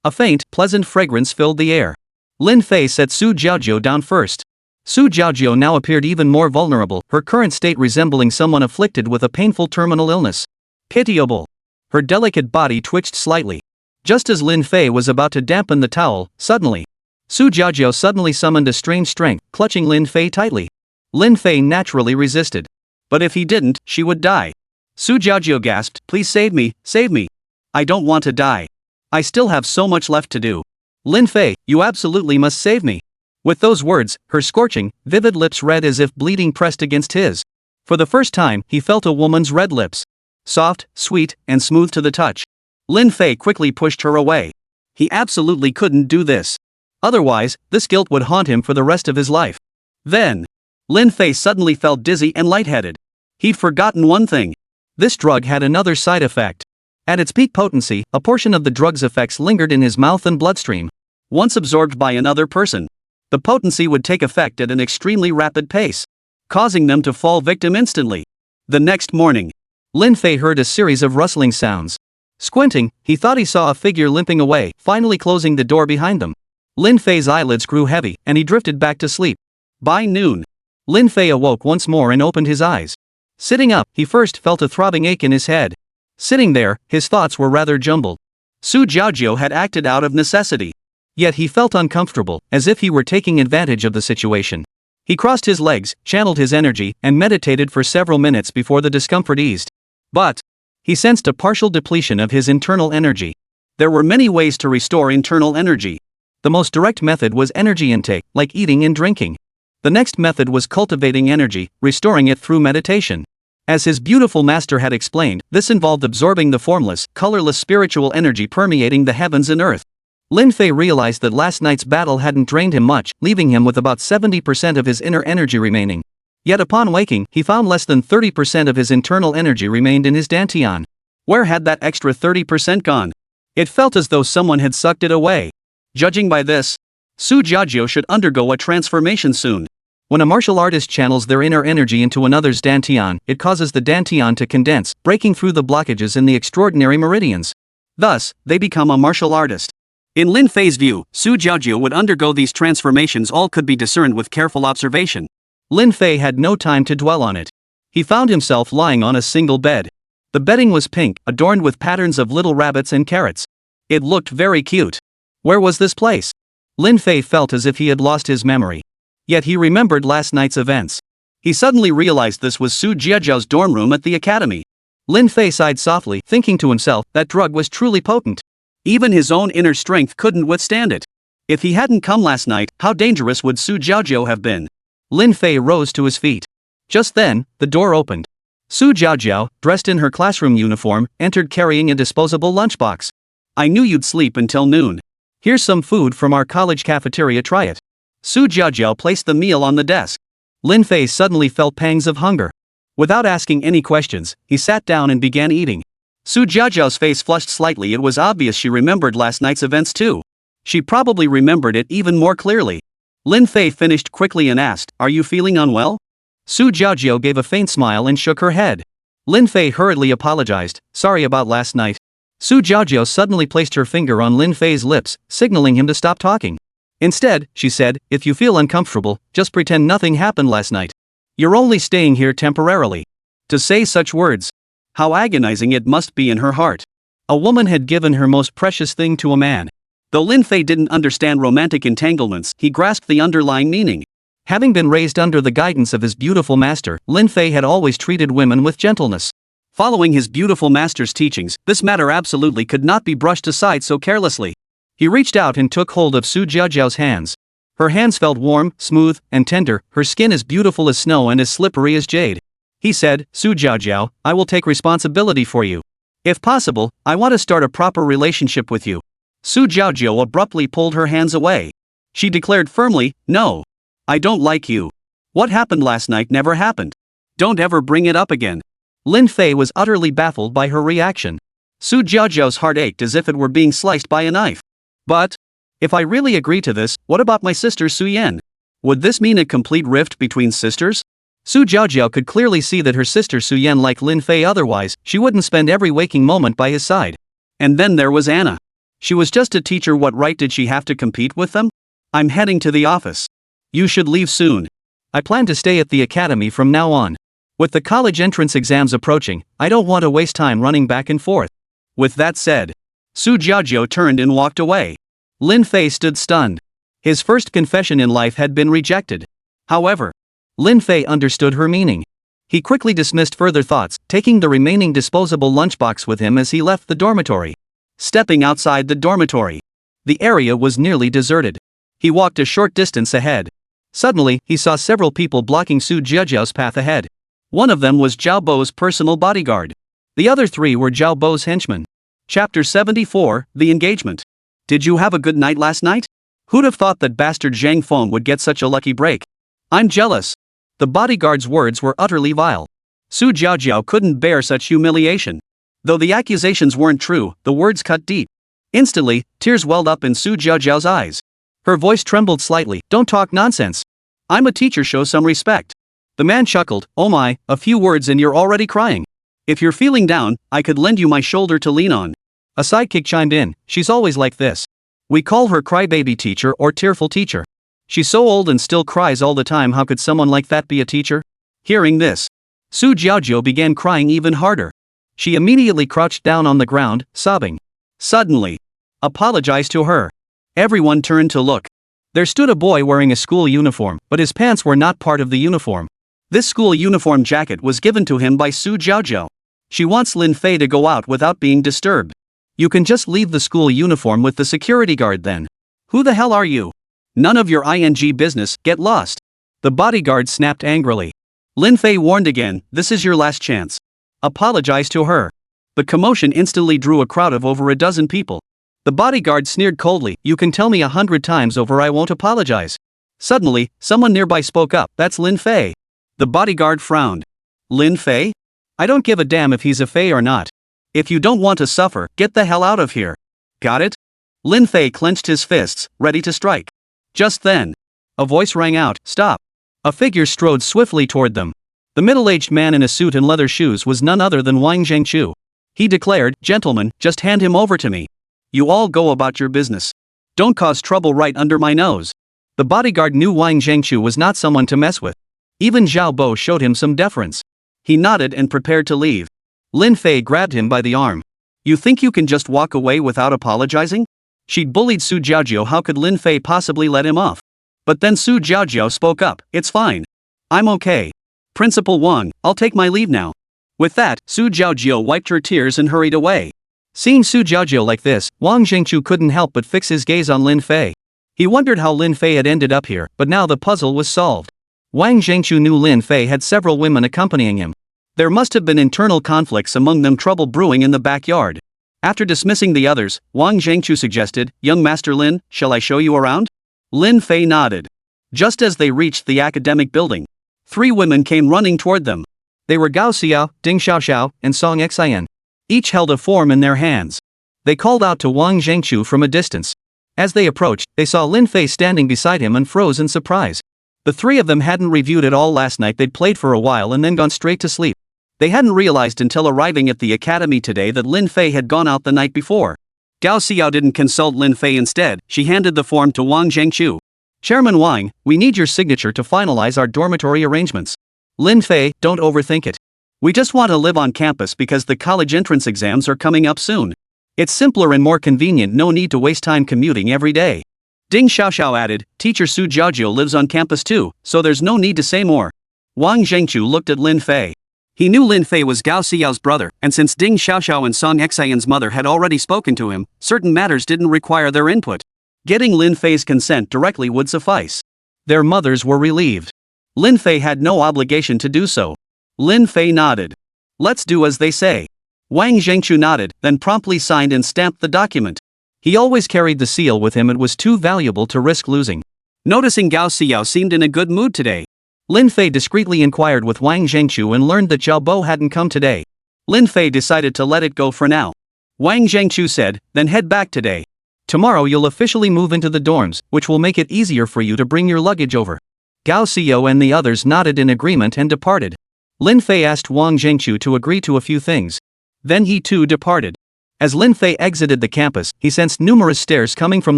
A faint, pleasant fragrance filled the air. Lin Fei set Su Jiaojiu down first. Su Jiaojiu now appeared even more vulnerable, her current state resembling someone afflicted with a painful terminal illness. Pitiable. Her delicate body twitched slightly. Just as Lin Fei was about to dampen the towel, suddenly, Su Jiaojiu suddenly summoned a strange strength, clutching Lin Fei tightly. Lin Fei naturally resisted. But if he didn't, she would die. Su Jiaojiu gasped, please save me, save me. I don't want to die. I still have so much left to do. Lin Fei, you absolutely must save me. With those words, her scorching, vivid lips red as if bleeding pressed against his. For the first time, he felt a woman's red lips. Soft, sweet, and smooth to the touch. Lin Fei quickly pushed her away. He absolutely couldn't do this. Otherwise, this guilt would haunt him for the rest of his life. Then, Lin Fei suddenly felt dizzy and lightheaded. He'd forgotten one thing. This drug had another side effect. At its peak potency, a portion of the drug's effects lingered in his mouth and bloodstream. Once absorbed by another person, the potency would take effect at an extremely rapid pace, causing them to fall victim instantly. The next morning, Lin Fei heard a series of rustling sounds. Squinting, he thought he saw a figure limping away, finally closing the door behind them. Lin Fei's eyelids grew heavy, and he drifted back to sleep. By noon, Lin Fei awoke once more and opened his eyes. Sitting up, he first felt a throbbing ache in his head. Sitting there, his thoughts were rather jumbled. Su Jiaojiu had acted out of necessity. Yet he felt uncomfortable, as if he were taking advantage of the situation. He crossed his legs, channeled his energy, and meditated for several minutes before the discomfort eased. But he sensed a partial depletion of his internal energy. There were many ways to restore internal energy. The most direct method was energy intake, like eating and drinking. The next method was cultivating energy, restoring it through meditation. As his beautiful master had explained, this involved absorbing the formless, colorless spiritual energy permeating the heavens and earth. Lin Fei realized that last night's battle hadn't drained him much, leaving him with about 70% of his inner energy remaining. Yet upon waking, he found less than 30% of his internal energy remained in his dantian. Where had that extra 30% gone? It felt as though someone had sucked it away. Judging by this, Su Jiaojiu should undergo a transformation soon. When a martial artist channels their inner energy into another's dantian, it causes the dantian to condense, breaking through the blockages in the extraordinary meridians. Thus, they become a martial artist. In Lin Fei's view, Su Jiaojiu would undergo these transformations. All could be discerned with careful observation. Lin Fei had no time to dwell on it. He found himself lying on a single bed. The bedding was pink, adorned with patterns of little rabbits and carrots. It looked very cute. Where was this place? Lin Fei felt as if he had lost his memory. Yet he remembered last night's events. He suddenly realized this was Su Jiaojiu's dorm room at the academy. Lin Fei sighed softly, thinking to himself, that drug was truly potent. Even his own inner strength couldn't withstand it. If he hadn't come last night, how dangerous would Su Jiaojiu have been? Lin Fei rose to his feet. Just then, the door opened. Su Jiaojiu, dressed in her classroom uniform, entered carrying a disposable lunchbox. I knew you'd sleep until noon. Here's some food from our college cafeteria, try it. Su Jiaojiu placed the meal on the desk. Lin Fei suddenly felt pangs of hunger. Without asking any questions, he sat down and began eating. Su Jiaojiu's face flushed slightly. It was obvious she remembered last night's events too. She probably remembered it even more clearly. Lin Fei finished quickly and asked, "Are you feeling unwell?" Su Jiaojiu gave a faint smile and shook her head. Lin Fei hurriedly apologized, "Sorry about last night." Su Jiaojiu suddenly placed her finger on Lin Fei's lips, signaling him to stop talking. Instead, she said, if you feel uncomfortable, just pretend nothing happened last night. You're only staying here temporarily. To say such words. How agonizing it must be in her heart. A woman had given her most precious thing to a man. Though Lin Fei didn't understand romantic entanglements, he grasped the underlying meaning. Having been raised under the guidance of his beautiful master, Lin Fei had always treated women with gentleness. Following his beautiful master's teachings, this matter absolutely could not be brushed aside so carelessly. He reached out and took hold of Su Jiaojiao's hands. Her hands felt warm, smooth, and tender, her skin as beautiful as snow and as slippery as jade. He said, Su Jiaojiao, I will take responsibility for you. If possible, I want to start a proper relationship with you. Su Jiaojiao abruptly pulled her hands away. She declared firmly, no. I don't like you. What happened last night never happened. Don't ever bring it up again. Lin Fei was utterly baffled by her reaction. Su Jiaojiao's heart ached as if it were being sliced by a knife. But, if I really agree to this, what about my sister Su Yan? Would this mean a complete rift between sisters? Su Jiaojiao could clearly see that her sister Su Yan liked Lin Fei, otherwise, she wouldn't spend every waking moment by his side. And then there was Anna. She was just a teacher, what right did she have to compete with them? I'm heading to the office. You should leave soon. I plan to stay at the academy from now on. With the college entrance exams approaching, I don't want to waste time running back and forth. With that said, Su Jiaojiao turned and walked away. Lin Fei stood stunned. His first confession in life had been rejected. However, Lin Fei understood her meaning. He quickly dismissed further thoughts, taking the remaining disposable lunchbox with him as he left the dormitory. Stepping outside the dormitory, the area was nearly deserted. He walked a short distance ahead. Suddenly, he saw several people blocking Su Jiaojiao's path ahead. One of them was Zhao Bo's personal bodyguard. The other three were Zhao Bo's henchmen. Chapter 74, The Engagement. Did you have a good night last night? Who'd have thought that bastard Zhang Feng would get such a lucky break? I'm jealous. The bodyguard's words were utterly vile. Su Jiaojiao couldn't bear such humiliation. Though the accusations weren't true, the words cut deep. Instantly, tears welled up in Su Jiaojiao's eyes. Her voice trembled slightly. Don't talk nonsense. I'm a teacher, show some respect. The man chuckled. Oh my, a few words and you're already crying. If you're feeling down, I could lend you my shoulder to lean on. A sidekick chimed in. She's always like this. We call her crybaby teacher or tearful teacher. She's so old and still cries all the time. How could someone like that be a teacher? Hearing this, Su Jiaojiao began crying even harder. She immediately crouched down on the ground, sobbing. Suddenly, apologized to her. Everyone turned to look. There stood a boy wearing a school uniform, but his pants were not part of the uniform. This school uniform jacket was given to him by Su Jiaojiao. She wants Lin Fei to go out without being disturbed. You can just leave the school uniform with the security guard then. Who the hell are you? None of your ing business, get lost. The bodyguard snapped angrily. Lin Fei warned again, this is your last chance. Apologize to her. The commotion instantly drew a crowd of over a dozen people. The bodyguard sneered coldly, you can tell me 100 times over, I won't apologize. Suddenly, someone nearby spoke up, that's Lin Fei. The bodyguard frowned. Lin Fei? I don't give a damn if he's a Fei or not. If you don't want to suffer, get the hell out of here. Got it? Lin Fei clenched his fists, ready to strike. Just then, a voice rang out, stop. A figure strode swiftly toward them. The middle-aged man in a suit and leather shoes was none other than Wang Zhengqiu. He declared, gentlemen, just hand him over to me. You all go about your business. Don't cause trouble right under my nose. The bodyguard knew Wang Zhengqiu was not someone to mess with. Even Zhao Bo showed him some deference. He nodded and prepared to leave. Lin Fei grabbed him by the arm. You think you can just walk away without apologizing? She'd bullied Su Jiaojiao, how could Lin Fei possibly let him off? But then Su Jiaojiao spoke up, it's fine. I'm okay. Principal Wang, I'll take my leave now. With that, Su Jiaojiao wiped her tears and hurried away. Seeing Su Jiaojiao like this, Wang Zhengqiu couldn't help but fix his gaze on Lin Fei. He wondered how Lin Fei had ended up here, but now the puzzle was solved. Wang Zhengqiu knew Lin Fei had several women accompanying him. There must have been internal conflicts among them, trouble brewing in the backyard. After dismissing the others, Wang Zhengqiu suggested, young Master Lin, shall I show you around? Lin Fei nodded. Just as they reached the academic building, 3 women came running toward them. They were Gao Xiao, Ding Xiaoxiao, and Song Xian. Each held a form in their hands. They called out to Wang Zhengqiu from a distance. As they approached, they saw Lin Fei standing beside him and froze in surprise. The 3 of them hadn't reviewed at all last night. They'd played for a while and then gone straight to sleep. They hadn't realized until arriving at the academy today that Lin Fei had gone out the night before. Gao Xiao didn't consult Lin Fei instead, she handed the form to Wang Zhengqiu. Chairman Wang, we need your signature to finalize our dormitory arrangements. Lin Fei, don't overthink it. We just want to live on campus because the college entrance exams are coming up soon. It's simpler and more convenient, no need to waste time commuting every day. Ding Xiaoxiao added, teacher Su Jiaojiu lives on campus too, so there's no need to say more. Wang Zhengqiu looked at Lin Fei. He knew Lin Fei was Gao Xiao's brother, and since Ding Xiaoxiao and Song Xian's mother had already spoken to him, certain matters didn't require their input. Getting Lin Fei's consent directly would suffice. Their mothers were relieved. Lin Fei had no obligation to do so. Lin Fei nodded. Let's do as they say. Wang Zhengqiu nodded, then promptly signed and stamped the document. He always carried the seal with him, it was too valuable to risk losing. Noticing Gao Xiao seemed in a good mood today, Lin Fei discreetly inquired with Wang Zhengqiu and learned that Zhao Bo hadn't come today. Lin Fei decided to let it go for now. Wang Zhengqiu said, then head back today. Tomorrow you'll officially move into the dorms, which will make it easier for you to bring your luggage over. Gao Xiao and the others nodded in agreement and departed. Lin Fei asked Wang Zhengqiu to agree to a few things. Then he too departed. As Lin Fei exited the campus, he sensed numerous stares coming from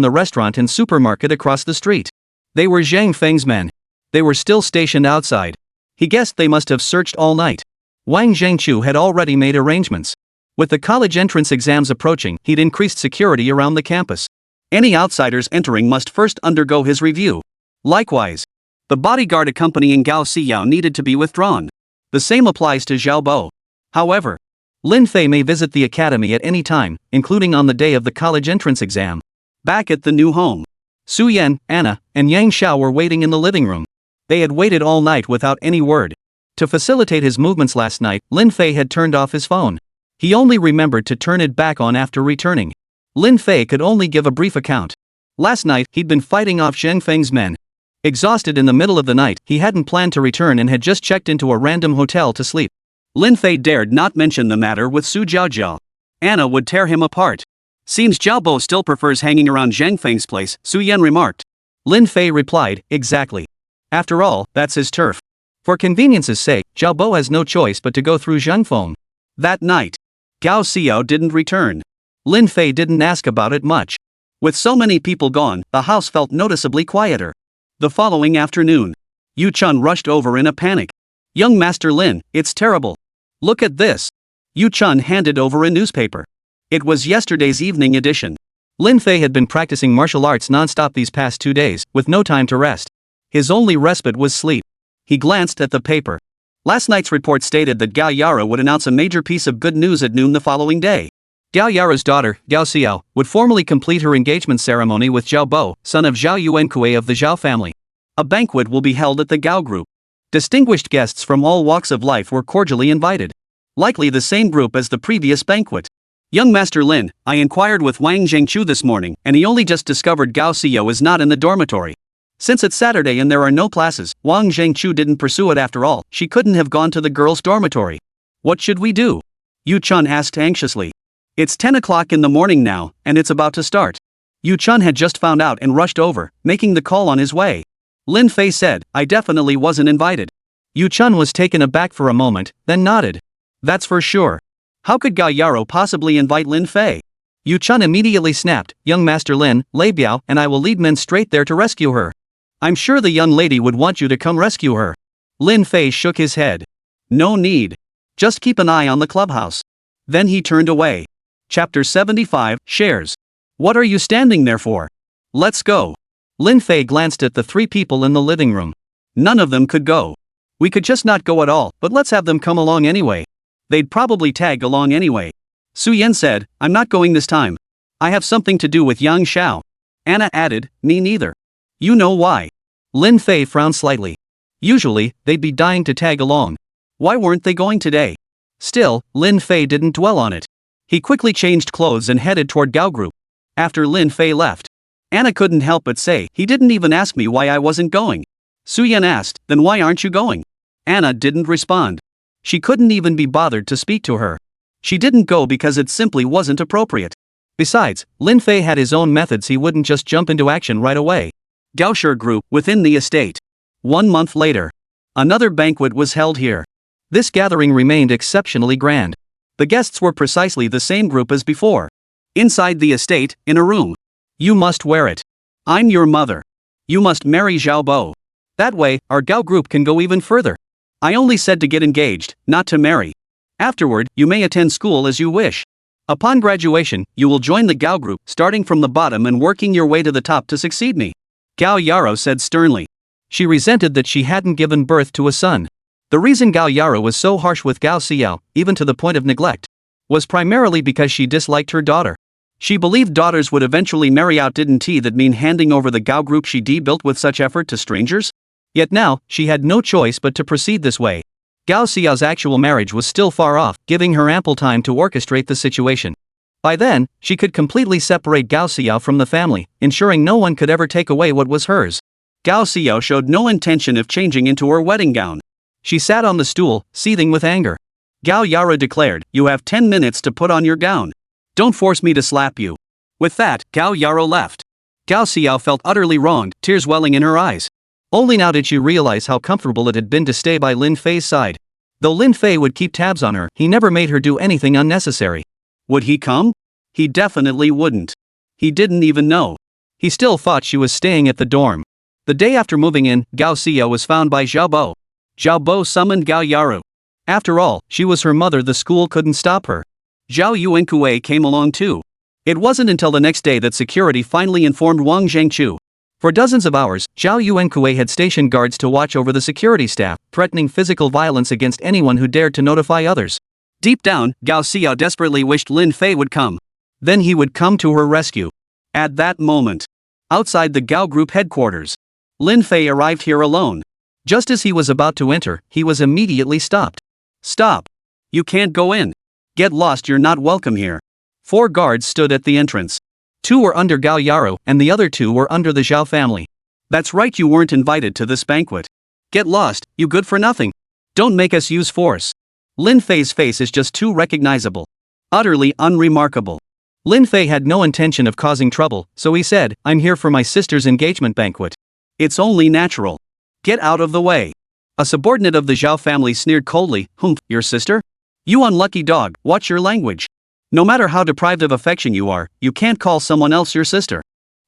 the restaurant and supermarket across the street. They were Zhang Feng's men. They were still stationed outside. He guessed they must have searched all night. Wang Zhengqiu had already made arrangements. With the college entrance exams approaching, he'd increased security around the campus. Any outsiders entering must first undergo his review. Likewise, the bodyguard accompanying Gao Xiao needed to be withdrawn. The same applies to Zhao Bo. However, Lin Fei may visit the academy at any time, including on the day of the college entrance exam. Back at the new home, Su Yan, Anna, and Yang Xiao were waiting in the living room. They had waited all night without any word. To facilitate his movements last night, Lin Fei had turned off his phone. He only remembered to turn it back on after returning. Lin Fei could only give a brief account. Last night, he'd been fighting off Zheng Feng's men. Exhausted in the middle of the night, he hadn't planned to return and had just checked into a random hotel to sleep. Lin Fei dared not mention the matter with Su Jiaojiao. Anna would tear him apart. Seems Zhao Bo still prefers hanging around Zheng Feng's place, Su Yan remarked. Lin Fei replied, exactly. After all, that's his turf. For convenience's sake, Zhao Bo has no choice but to go through Zheng Feng. That night, Gao Xiao didn't return. Lin Fei didn't ask about it much. With so many people gone, the house felt noticeably quieter. The following afternoon, Yu Chun rushed over in a panic. Young Master Lin, it's terrible. Look at this. Yu Chun handed over a newspaper. It was yesterday's evening edition. Lin Fei had been practicing martial arts non-stop these past 2 days, with no time to rest. His only respite was sleep. He glanced at the paper. Last night's report stated that Gao Yara would announce a major piece of good news at noon the following day. Gao Yara's daughter, Gao Xiao, would formally complete her engagement ceremony with Zhao Bo, son of Zhao Yuankui of the Zhao family. A banquet will be held at the Gao Group. Distinguished guests from all walks of life were cordially invited. Likely the same group as the previous banquet. Young Master Lin, I inquired with Wang Zhengqiu this morning, and he only just discovered Gao Xiao is not in the dormitory. Since it's Saturday and there are no classes, Wang Zhengqiu didn't pursue it after all. She couldn't have gone to the girls' dormitory. What should we do? Yu Chun asked anxiously. It's 10 o'clock in the morning now, and it's about to start. Yu Chun had just found out and rushed over, making the call on his way. Lin Fei said, I definitely wasn't invited. Yu Chun was taken aback for a moment, then nodded. That's for sure. How could Gao Yaro possibly invite Lin Fei? Yu Chun immediately snapped, Young Master Lin, Lei Biao and I will lead men straight there to rescue her. I'm sure the young lady would want you to come rescue her. Lin Fei shook his head. No need. Just keep an eye on the clubhouse. Then he turned away. Chapter 75, Shares. What are you standing there for? Let's go. Lin Fei glanced at the 3 people in the living room. None of them could go. We could just not go at all, but let's have them come along anyway. They'd probably tag along anyway. Su Yan said, I'm not going this time. I have something to do with Yang Xiao. Anna added, me neither. You know why. Lin Fei frowned slightly. Usually, they'd be dying to tag along. Why weren't they going today? Still, Lin Fei didn't dwell on it. He quickly changed clothes and headed toward Gao Group. After Lin Fei left, Anna couldn't help but say, he didn't even ask me why I wasn't going. Su Yan asked, then why aren't you going? Anna didn't respond. She couldn't even be bothered to speak to her. She didn't go because it simply wasn't appropriate. Besides, Lin Fei had his own methods, he wouldn't just jump into action right away. Gaoshi Group, within the estate. 1 month later, another banquet was held here. This gathering remained exceptionally grand. The guests were precisely the same group as before. Inside the estate, in a room. You must wear it. I'm your mother. You must marry Zhao Bo. That way, our Gao group can go even further. I only said to get engaged, not to marry. Afterward, you may attend school as you wish. Upon graduation, you will join the Gao group, starting from the bottom and working your way to the top to succeed me. Gao Yaro said sternly. She resented that she hadn't given birth to a son. The reason Gao Yaro was so harsh with Gao Xiao, even to the point of neglect, was primarily because she disliked her daughter. She believed daughters would eventually marry out. Didn't that mean handing over the Gao group she built with such effort to strangers? Yet now, she had no choice but to proceed this way. Gao Xiao's actual marriage was still far off, giving her ample time to orchestrate the situation. By then, she could completely separate Gao Xiao from the family, ensuring no one could ever take away what was hers. Gao Xiao showed no intention of changing into her wedding gown. She sat on the stool, seething with anger. Gao Yaro declared, "You have 10 minutes to put on your gown. Don't force me to slap you." With that, Gao Yaro left. Gao Xiao felt utterly wronged, tears welling in her eyes. Only now did she realize how comfortable it had been to stay by Lin Fei's side. Though Lin Fei would keep tabs on her, he never made her do anything unnecessary. Would he come? He definitely wouldn't. He didn't even know. He still thought she was staying at the dorm. The day after moving in, Gao Xiao was found by Zhao Bo. Zhao Bo summoned Gao Yaro. After all, she was her mother. The school couldn't stop her. Zhao Yuankue came along too. It wasn't until the next day that security finally informed Wang Zhangchu. For dozens of hours, Zhao Yuankue had stationed guards to watch over the security staff, threatening physical violence against anyone who dared to notify others. Deep down, Gao Xiao desperately wished Lin Fei would come. Then he would come to her rescue. At that moment, outside the Gao Group headquarters, Lin Fei arrived here alone. Just as he was about to enter, he was immediately stopped. "Stop! You can't go in. Get lost, you're not welcome here." 4 guards stood at the entrance. 2 were under Gao Yaro, and the other 2 were under the Zhao family. "That's right, you weren't invited to this banquet. Get lost, you good for nothing. Don't make us use force." Lin Fei's face is just too recognizable. Utterly unremarkable. Lin Fei had no intention of causing trouble, so he said, "I'm here for my sister's engagement banquet. It's only natural. Get out of the way." A subordinate of the Zhao family sneered coldly, "Humph, your sister? You unlucky dog, watch your language. No matter how deprived of affection you are, you can't call someone else your sister."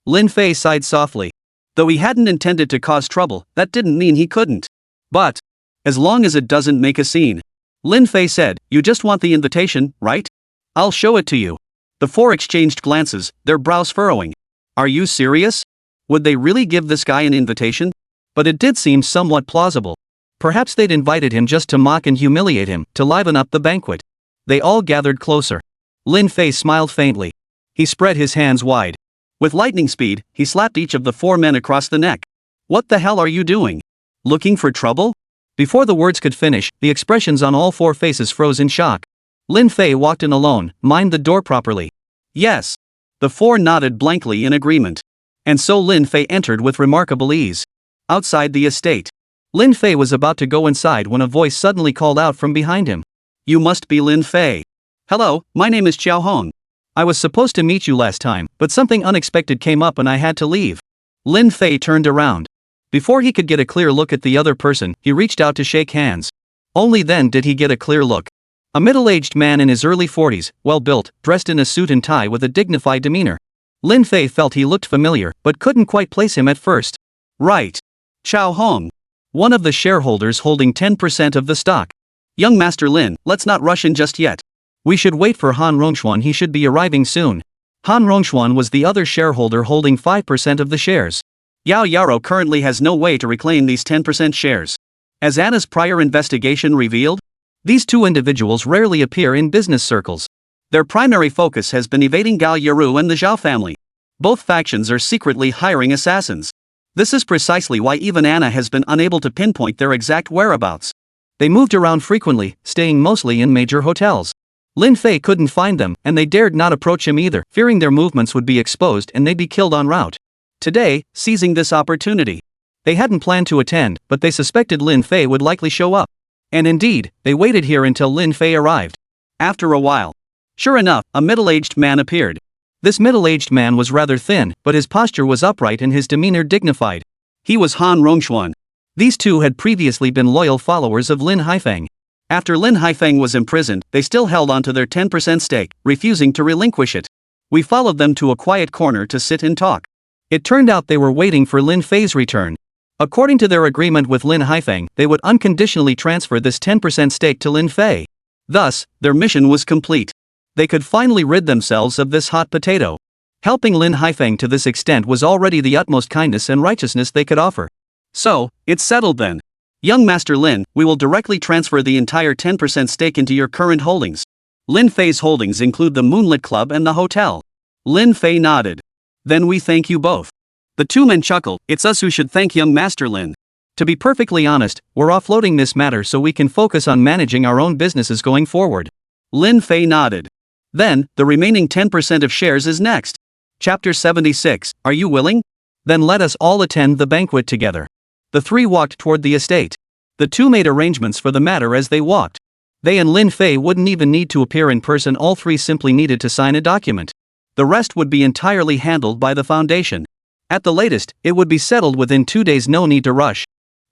Lin Fei sighed softly. Though he hadn't intended to cause trouble, that didn't mean he couldn't. But, as long as it doesn't make a scene. Lin Fei said, "You just want the invitation, right? I'll show it to you." The 4 exchanged glances, their brows furrowing. Are you serious? Would they really give this guy an invitation? But it did seem somewhat plausible. Perhaps they'd invited him just to mock and humiliate him, to liven up the banquet. They all gathered closer. Lin Fei smiled faintly. He spread his hands wide. With lightning speed, he slapped each of the 4 men across the neck. "What the hell are you doing? Looking for trouble?" Before the words could finish, the expressions on all 4 faces froze in shock. Lin Fei walked in alone, mind the door properly. "Yes." The 4 nodded blankly in agreement. And so Lin Fei entered with remarkable ease. Outside the estate, Lin Fei was about to go inside when a voice suddenly called out from behind him. "You must be Lin Fei." "Hello, my name is Qiao Hong. I was supposed to meet you last time, but something unexpected came up and I had to leave." Lin Fei turned around. Before he could get a clear look at the other person, he reached out to shake hands. Only then did he get a clear look. A middle-aged man in his early 40s, well-built, dressed in a suit and tie with a dignified demeanor. Lin Fei felt he looked familiar, but couldn't quite place him at first. Right. Qiao Hong. One of the shareholders holding 10% of the stock. "Young Master Lin, let's not rush in just yet. We should wait for Han Rongxuan, he should be arriving soon." Han Rongxuan was the other shareholder holding 5% of the shares. Yao Yaro currently has no way to reclaim these 10% shares. As Anna's prior investigation revealed, these 2 individuals rarely appear in business circles. Their primary focus has been evading Gao Yaru and the Zhao family. Both factions are secretly hiring assassins. This is precisely why even Anna has been unable to pinpoint their exact whereabouts. They moved around frequently, staying mostly in major hotels. Lin Fei couldn't find them, and they dared not approach him either, fearing their movements would be exposed and they'd be killed en route. Today, seizing this opportunity, they hadn't planned to attend, but they suspected Lin Fei would likely show up. And indeed, they waited here until Lin Fei arrived. After a while, sure enough, a middle-aged man appeared. This middle-aged man was rather thin, but his posture was upright and his demeanor dignified. He was Han Rongxuan. These 2 had previously been loyal followers of Lin Haifeng. After Lin Haifeng was imprisoned, they still held onto their 10% stake, refusing to relinquish it. We followed them to a quiet corner to sit and talk. It turned out they were waiting for Lin Fei's return. According to their agreement with Lin Haifeng, they would unconditionally transfer this 10% stake to Lin Fei. Thus, their mission was complete. They could finally rid themselves of this hot potato. Helping Lin Haifeng to this extent was already the utmost kindness and righteousness they could offer. So, it's settled then. Young Master Lin, we will directly transfer the entire 10% stake into your current holdings. Lin Fei's holdings include the Moonlit Club and the hotel. Lin Fei nodded. Then we thank you both. The two men chuckled. It's us who should thank young Master Lin. To be perfectly honest, we're offloading this matter so we can focus on managing our own businesses going forward. Lin Fei nodded. Then, the remaining 10% of shares is next. Chapter 76, Are you willing? Then let us all attend the banquet together. The three walked toward the estate. The two made arrangements for the matter as they walked. They and Lin Fei wouldn't even need to appear in person, all three simply needed to sign a document. The rest would be entirely handled by the foundation. At the latest, it would be settled within 2 days, no need to rush.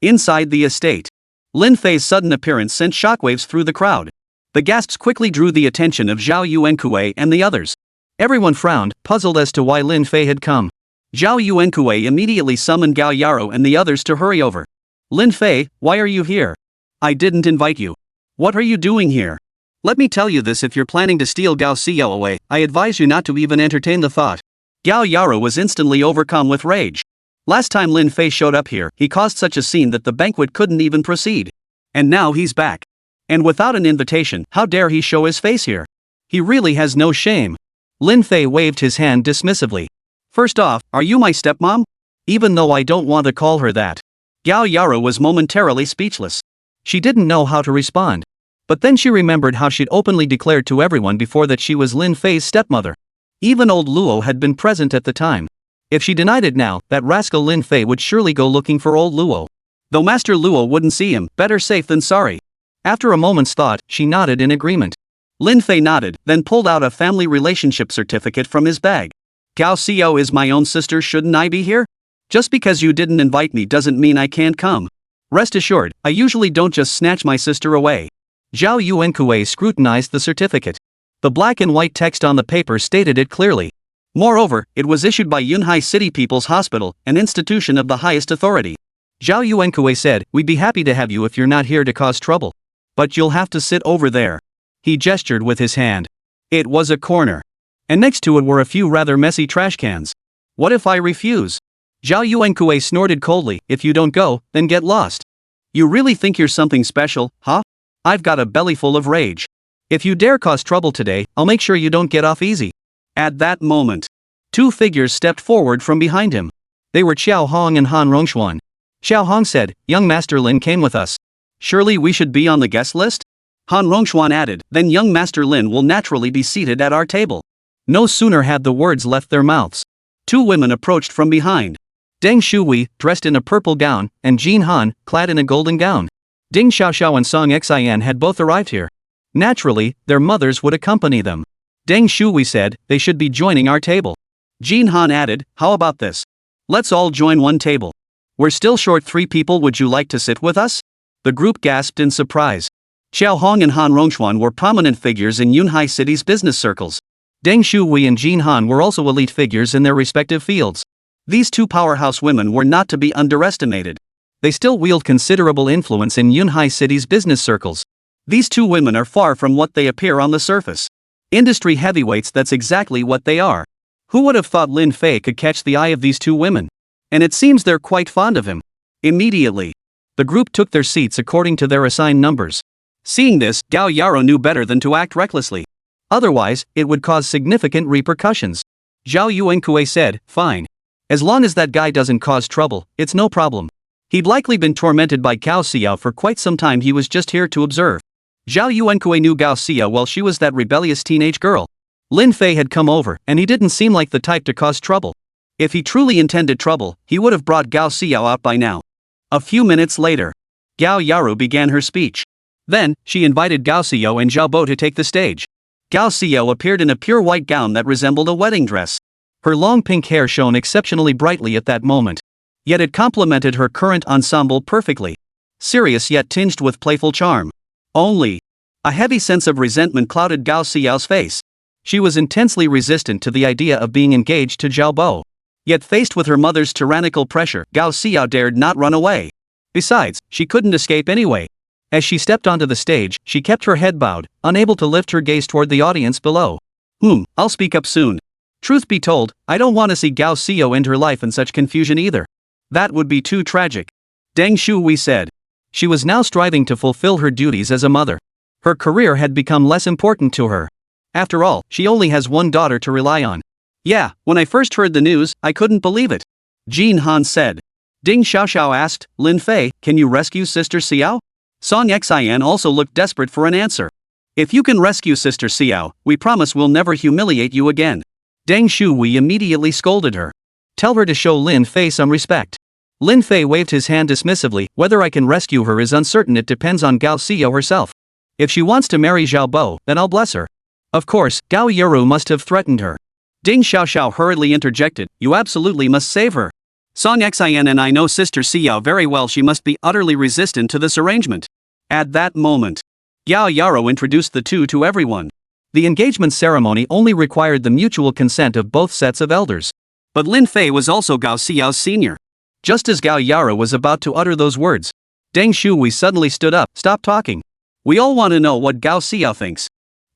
Inside the estate, Lin Fei's sudden appearance sent shockwaves through the crowd. The gasps quickly drew the attention of Zhao Yuankue and the others. Everyone frowned, puzzled as to why Lin Fei had come. Zhao Yuankue immediately summoned Gao Yaro and the others to hurry over. Lin Fei, why are you here? I didn't invite you. What are you doing here? Let me tell you this, if you're planning to steal Gao Xiao away, I advise you not to even entertain the thought. Gao Yaro was instantly overcome with rage. Last time Lin Fei showed up here, he caused such a scene that the banquet couldn't even proceed. And now he's back. And without an invitation, how dare he show his face here? He really has no shame. Lin Fei waved his hand dismissively. First off, are you my stepmom? Even though I don't want to call her that. Gao Yaro was momentarily speechless. She didn't know how to respond. But then she remembered how she'd openly declared to everyone before that she was Lin Fei's stepmother. Even old Luo had been present at the time. If she denied it now, that rascal Lin Fei would surely go looking for old Luo. Though Master Luo wouldn't see him, better safe than sorry. After a moment's thought, she nodded in agreement. Lin Fei nodded, then pulled out a family relationship certificate from his bag. Gao Xiao is my own sister, shouldn't I be here? Just because you didn't invite me doesn't mean I can't come. Rest assured, I usually don't just snatch my sister away. Zhao Yuankue scrutinized the certificate. The black and white text on the paper stated it clearly. Moreover, it was issued by Yunhai City People's Hospital, an institution of the highest authority. Zhao Yuankue said, we'd be happy to have you if you're not here to cause trouble. But you'll have to sit over there. He gestured with his hand. It was a corner. And next to it were a few rather messy trash cans. What if I refuse? Zhao Yuankue snorted coldly, if you don't go, then get lost. You really think you're something special, huh? I've got a belly full of rage. If you dare cause trouble today, I'll make sure you don't get off easy. At that moment, two figures stepped forward from behind him. They were Xiao Hong and Han Rongshuan. Xiao Hong said, young Master Lin came with us. Surely we should be on the guest list? Han Rongshuan added, then young Master Lin will naturally be seated at our table. No sooner had the words left their mouths. Two women approached from behind. Deng Shuwei, dressed in a purple gown, and Jin Han, clad in a golden gown. Ding Xiaoxiao and Song Xian had both arrived here. Naturally, their mothers would accompany them. Deng Shuwei said, they should be joining our table. Jin Han added, how about this? Let's all join one table. We're still short 3 people, would you like to sit with us? The group gasped in surprise. Xiao Hong and Han Rongshuan were prominent figures in Yunhai City's business circles. Deng Shuwei and Jin Han were also elite figures in their respective fields. These two powerhouse women were not to be underestimated. They still wield considerable influence in Yunhai City's business circles. These two women are far from what they appear on the surface. Industry heavyweights, that's exactly what they are. Who would have thought Lin Fei could catch the eye of these two women? And it seems they're quite fond of him. Immediately, the group took their seats according to their assigned numbers. Seeing this, Gao Yaro knew better than to act recklessly. Otherwise, it would cause significant repercussions. Zhao Yuankue said, fine. As long as that guy doesn't cause trouble, it's no problem. He'd likely been tormented by Gao Xiao for quite some time, he was just here to observe. Zhao Yuankue knew Gao Xiao well, she was that rebellious teenage girl. Lin Fei had come over, and he didn't seem like the type to cause trouble. If he truly intended trouble, he would have brought Gao Xiao out by now. A few minutes later, Gao Yaro began her speech. Then, she invited Gao Xiao and Zhao Bo to take the stage. Gao Xiao appeared in a pure white gown that resembled a wedding dress. Her long pink hair shone exceptionally brightly at that moment. Yet it complemented her current ensemble perfectly. Serious yet tinged with playful charm. Only, a heavy sense of resentment clouded Gao Xiao's face. She was intensely resistant to the idea of being engaged to Zhao Bo. Yet faced with her mother's tyrannical pressure, Gao Xiao dared not run away. Besides, she couldn't escape anyway. As she stepped onto the stage, she kept her head bowed, unable to lift her gaze toward the audience below. I'll speak up soon. Truth be told, I don't want to see Gao Xiao end her life in such confusion either. That would be too tragic. Deng Shuhui said. She was now striving to fulfill her duties as a mother. Her career had become less important to her. After all, she only has one daughter to rely on. Yeah, when I first heard the news, I couldn't believe it. Jin Han said. Ding Xiaoxiao asked, Lin Fei, can you rescue Sister Xiao? Song Xian also looked desperate for an answer. If you can rescue Sister Xiao, we promise we'll never humiliate you again. Deng Shuhui immediately scolded her. Tell her to show Lin Fei some respect. Lin Fei waved his hand dismissively. Whether I can rescue her is uncertain. It depends on Gao Xiao herself. If she wants to marry Zhao Bo, then I'll bless her. Of course, Gao Yuru must have threatened her. Ding Xiaoxiao hurriedly interjected, you absolutely must save her. Song Xian and I know Sister Xiao very well. She must be utterly resistant to this arrangement. At that moment, Gao Yaro introduced the two to everyone. The engagement ceremony only required the mutual consent of both sets of elders. But Lin Fei was also Gao Xiao's senior. Just as Gao Yaro was about to utter those words, Deng Shuhui suddenly stood up. Stop talking. We all want to know what Gao Xiao thinks.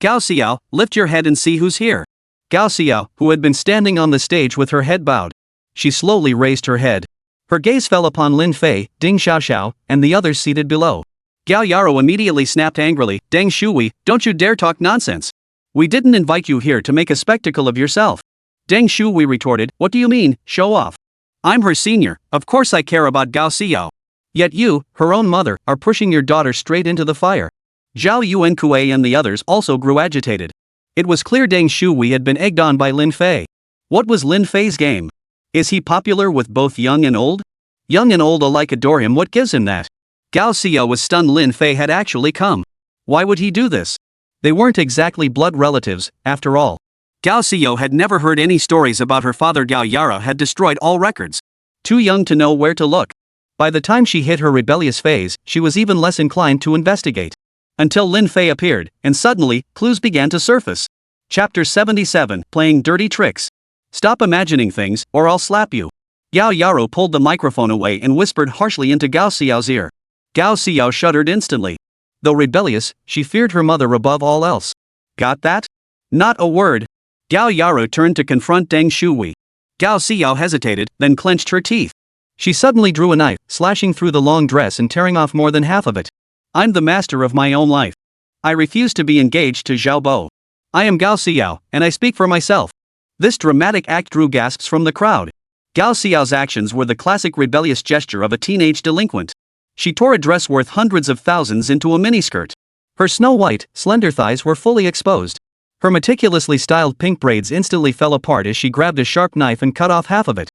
Gao Xiao, lift your head and see who's here. Gao Xiao, who had been standing on the stage with her head bowed. She slowly raised her head. Her gaze fell upon Lin Fei, Ding Xiaoxiao, and the others seated below. Gao Yaro immediately snapped angrily, Deng Shuhui, don't you dare talk nonsense. We didn't invite you here to make a spectacle of yourself. Deng Shuhui retorted, what do you mean, show off? I'm her senior, of course I care about Gao Xiao. Yet you, her own mother, are pushing your daughter straight into the fire. Zhao Yuankue and the others also grew agitated. It was clear Deng Shuhui had been egged on by Lin Fei. What was Lin Fei's game? Is he popular with both young and old? Young and old alike adore him. What gives him that? Gao Xiao was stunned Lin Fei had actually come. Why would he do this? They weren't exactly blood relatives, after all. Gao Xiao had never heard any stories about her father. Gao Yara had destroyed all records. Too young to know where to look. By the time she hit her rebellious phase, she was even less inclined to investigate. Until Lin Fei appeared, and suddenly, clues began to surface. Chapter 77, Playing Dirty Tricks. Stop imagining things, or I'll slap you. Gao Yaro pulled the microphone away and whispered harshly into Gao Xiao's ear. Gao Xiao shuddered instantly. Though rebellious, she feared her mother above all else. Got that? Not a word. Gao Yaro turned to confront Deng Shuhui. Gao Xiao hesitated, then clenched her teeth. She suddenly drew a knife, slashing through the long dress and tearing off more than half of it. I'm the master of my own life. I refuse to be engaged to Zhao Bo. I am Gao Xiao, and I speak for myself. This dramatic act drew gasps from the crowd. Gao Xiao's actions were the classic rebellious gesture of a teenage delinquent. She tore a dress worth hundreds of thousands into a miniskirt. Her snow-white, slender thighs were fully exposed. Her meticulously styled pink braids instantly fell apart as she grabbed a sharp knife and cut off half of it.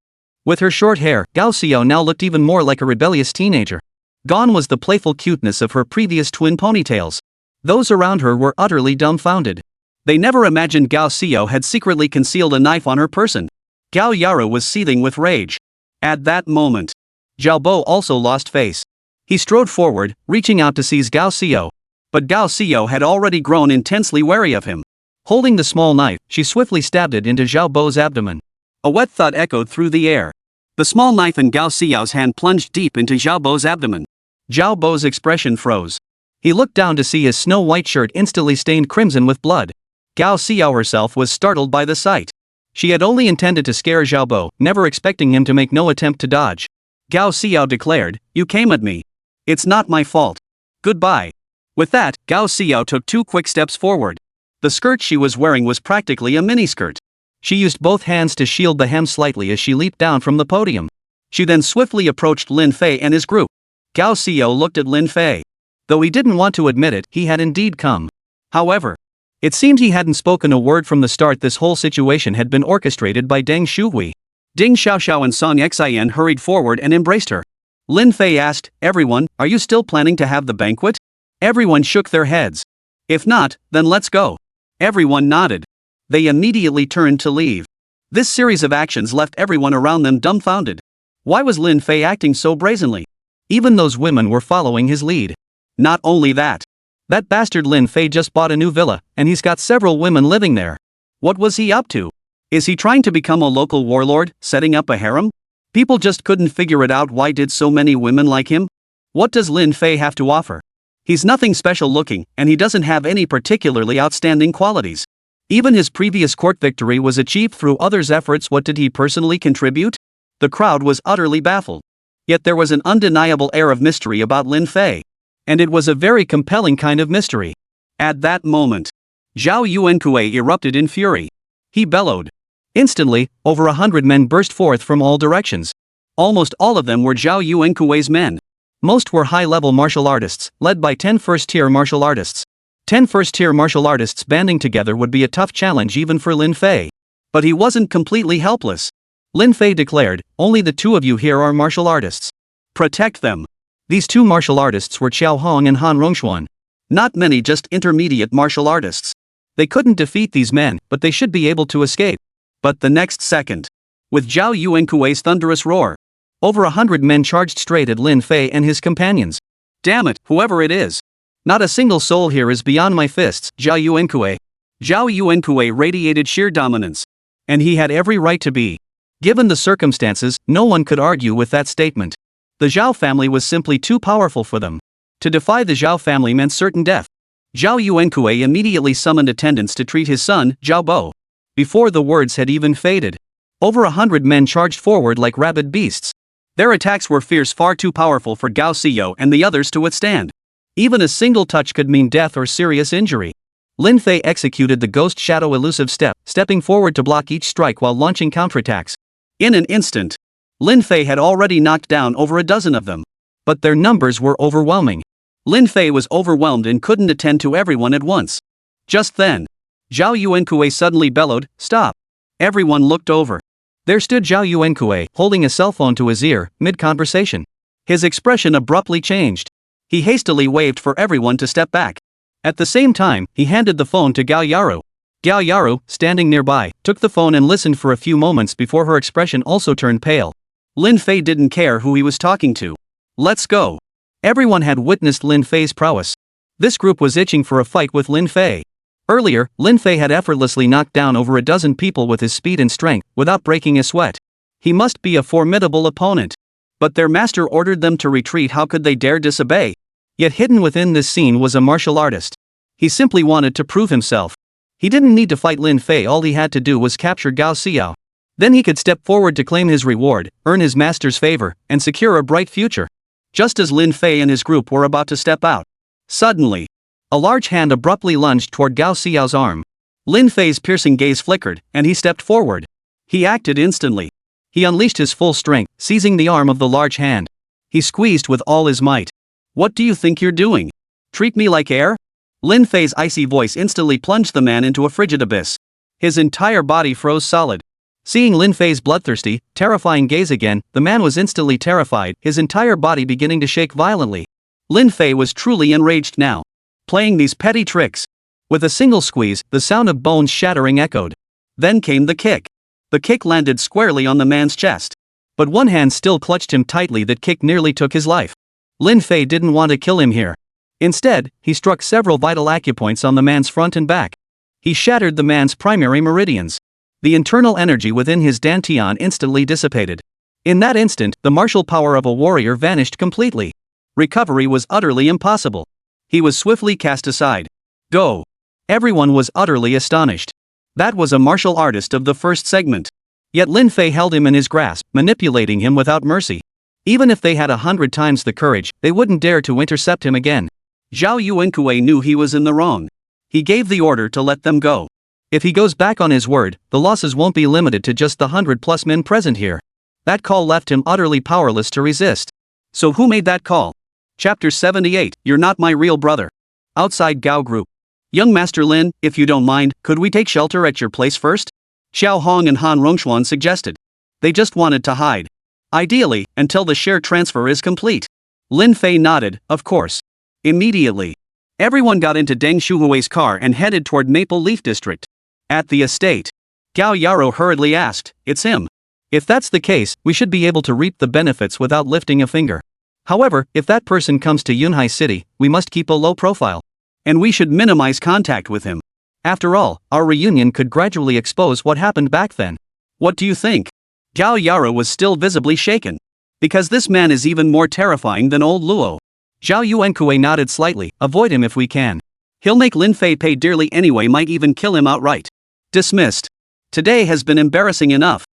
With her short hair, Gao Xiao now looked even more like a rebellious teenager. Gone was the playful cuteness of her previous twin ponytails. Those around her were utterly dumbfounded. They never imagined Gao Xiao had secretly concealed a knife on her person. Gao Yaro was seething with rage. At that moment, Zhao Bo also lost face. He strode forward, reaching out to seize Gao Xiao. But Gao Xiao had already grown intensely wary of him. Holding the small knife, she swiftly stabbed it into Zhao Bo's abdomen. A wet thud echoed through the air. The small knife in Gao Xiao's hand plunged deep into Zhao Bo's abdomen. Zhao Bo's expression froze. He looked down to see his snow-white shirt instantly stained crimson with blood. Gao Xiao herself was startled by the sight. She had only intended to scare Zhao Bo, never expecting him to make no attempt to dodge. Gao Xiao declared, "You came at me. It's not my fault. Goodbye." With that, Gao Xiao took 2 quick steps forward. The skirt she was wearing was practically a miniskirt. She used both hands to shield the hem slightly as she leaped down from the podium. She then swiftly approached Lin Fei and his group. Gao Xiao looked at Lin Fei. Though he didn't want to admit it, he had indeed come. However, it seemed he hadn't spoken a word from the start. This whole situation had been orchestrated by Deng Shuhui. Ding Xiaoxiao and Song Xian hurried forward and embraced her. Lin Fei asked, "Everyone, are you still planning to have the banquet?" Everyone shook their heads. "If not, then let's go." Everyone nodded. They immediately turned to leave. This series of actions left everyone around them dumbfounded. Why was Lin Fei acting so brazenly? Even those women were following his lead. Not only that. That bastard Lin Fei just bought a new villa, and he's got several women living there. What was he up to? Is he trying to become a local warlord, setting up a harem? People just couldn't figure it out. Why did so many women like him? What does Lin Fei have to offer? He's nothing special looking, and he doesn't have any particularly outstanding qualities. Even his previous court victory was achieved through others' efforts. What did he personally contribute? The crowd was utterly baffled. Yet there was an undeniable air of mystery about Lin Fei. And it was a very compelling kind of mystery. At that moment, Zhao Yuankue erupted in fury. He bellowed. Instantly, over 100 men burst forth from all directions. Almost all of them were Zhao Yuankue's men. Most were high-level martial artists, led by 10 first-tier martial artists. 10 first-tier martial artists banding together would be a tough challenge even for Lin Fei. But he wasn't completely helpless. Lin Fei declared, "Only the two of you here are martial artists. Protect them." These two martial artists were Qiao Hong and Han Rongshuan. Not many, just intermediate martial artists. They couldn't defeat these men, but they should be able to escape. But the next second, with Zhao Yuankue's thunderous roar, over 100 men charged straight at Lin Fei and his companions. Damn it, whoever it is. Not a single soul here is beyond my fists, Zhao Yuankue. Zhao Yuankue radiated sheer dominance. And he had every right to be. Given the circumstances, no one could argue with that statement. The Zhao family was simply too powerful for them. To defy the Zhao family meant certain death. Zhao Yuankue immediately summoned attendants to treat his son, Zhao Bo. Before the words had even faded, over 100 men charged forward like rabid beasts. Their attacks were fierce, far too powerful for Gao Xiao and the others to withstand. Even a single touch could mean death or serious injury. Lin Fei executed the ghost shadow elusive step, stepping forward to block each strike while launching counterattacks. In an instant, Lin Fei had already knocked down over a dozen of them. But their numbers were overwhelming. Lin Fei was overwhelmed and couldn't attend to everyone at once. Just then, Zhao Yuankue suddenly bellowed, "Stop!" Everyone looked over. There stood Zhao Yuankue, holding a cell phone to his ear, mid-conversation. His expression abruptly changed. He hastily waved for everyone to step back. At the same time, he handed the phone to Gao Yaru. Gao Yaru, standing nearby, took the phone and listened for a few moments before her expression also turned pale. Lin Fei didn't care who he was talking to. Let's go. Everyone had witnessed Lin Fei's prowess. This group was itching for a fight with Lin Fei. Earlier, Lin Fei had effortlessly knocked down over a dozen people with his speed and strength, without breaking a sweat. He must be a formidable opponent. But their master ordered them to retreat. How could they dare disobey? Yet hidden within this scene was a martial artist. He simply wanted to prove himself. He didn't need to fight Lin Fei. All he had to do was capture Gao Xiao. Then he could step forward to claim his reward, earn his master's favor, and secure a bright future. Just as Lin Fei and his group were about to step out, suddenly, a large hand abruptly lunged toward Gao Xiao's arm. Lin Fei's piercing gaze flickered, and he stepped forward. He acted instantly. He unleashed his full strength, seizing the arm of the large hand. He squeezed with all his might. "What do you think you're doing? Treat me like air?" Lin Fei's icy voice instantly plunged the man into a frigid abyss. His entire body froze solid. Seeing Lin Fei's bloodthirsty, terrifying gaze again, the man was instantly terrified, his entire body beginning to shake violently. Lin Fei was truly enraged now. Playing these petty tricks. With a single squeeze, the sound of bones shattering echoed. Then came the kick. The kick landed squarely on the man's chest. But one hand still clutched him tightly. That kick nearly took his life. Lin Fei didn't want to kill him here. Instead, he struck several vital acupoints on the man's front and back. He shattered the man's primary meridians. The internal energy within his dantian instantly dissipated. In that instant, the martial power of a warrior vanished completely. Recovery was utterly impossible. He was swiftly cast aside. Go! Everyone was utterly astonished. That was a martial artist of the first segment. Yet Lin Fei held him in his grasp, manipulating him without mercy. Even if they had 100 times the courage, they wouldn't dare to intercept him again. Zhao Yuankue knew he was in the wrong. He gave the order to let them go. If he goes back on his word, the losses won't be limited to just the 100+ men present here. That call left him utterly powerless to resist. So who made that call? Chapter 78, You're Not My Real Brother. Outside Gao Group. Young Master Lin, if you don't mind, could we take shelter at your place first? Xiao Hong and Han Rongshuan suggested. They just wanted to hide. Ideally, until the share transfer is complete. Lin Fei nodded, of course. Immediately, everyone got into Deng Shuhui's car and headed toward Maple Leaf District. At the estate, Gao Yaro hurriedly asked, "It's him. If that's the case, we should be able to reap the benefits without lifting a finger. However, if that person comes to Yunhai City, we must keep a low profile. And we should minimize contact with him. After all, our reunion could gradually expose what happened back then. What do you think? Gao Yara was still visibly shaken. Because this man is even more terrifying than old Luo. Zhao Yuankue nodded slightly. Avoid him if we can. He'll make Lin Fei pay dearly anyway, might even kill him outright. Dismissed. Today has been embarrassing enough.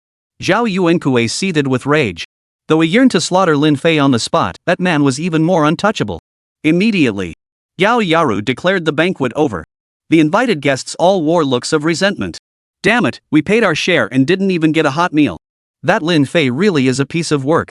Zhao Yuankue seethed with rage. Though he yearned to slaughter Lin Fei on the spot, that man was even more untouchable. Immediately, Gao Yaru declared the banquet over. The invited guests all wore looks of resentment. Damn it, we paid our share and didn't even get a hot meal. That Lin Fei really is a piece of work.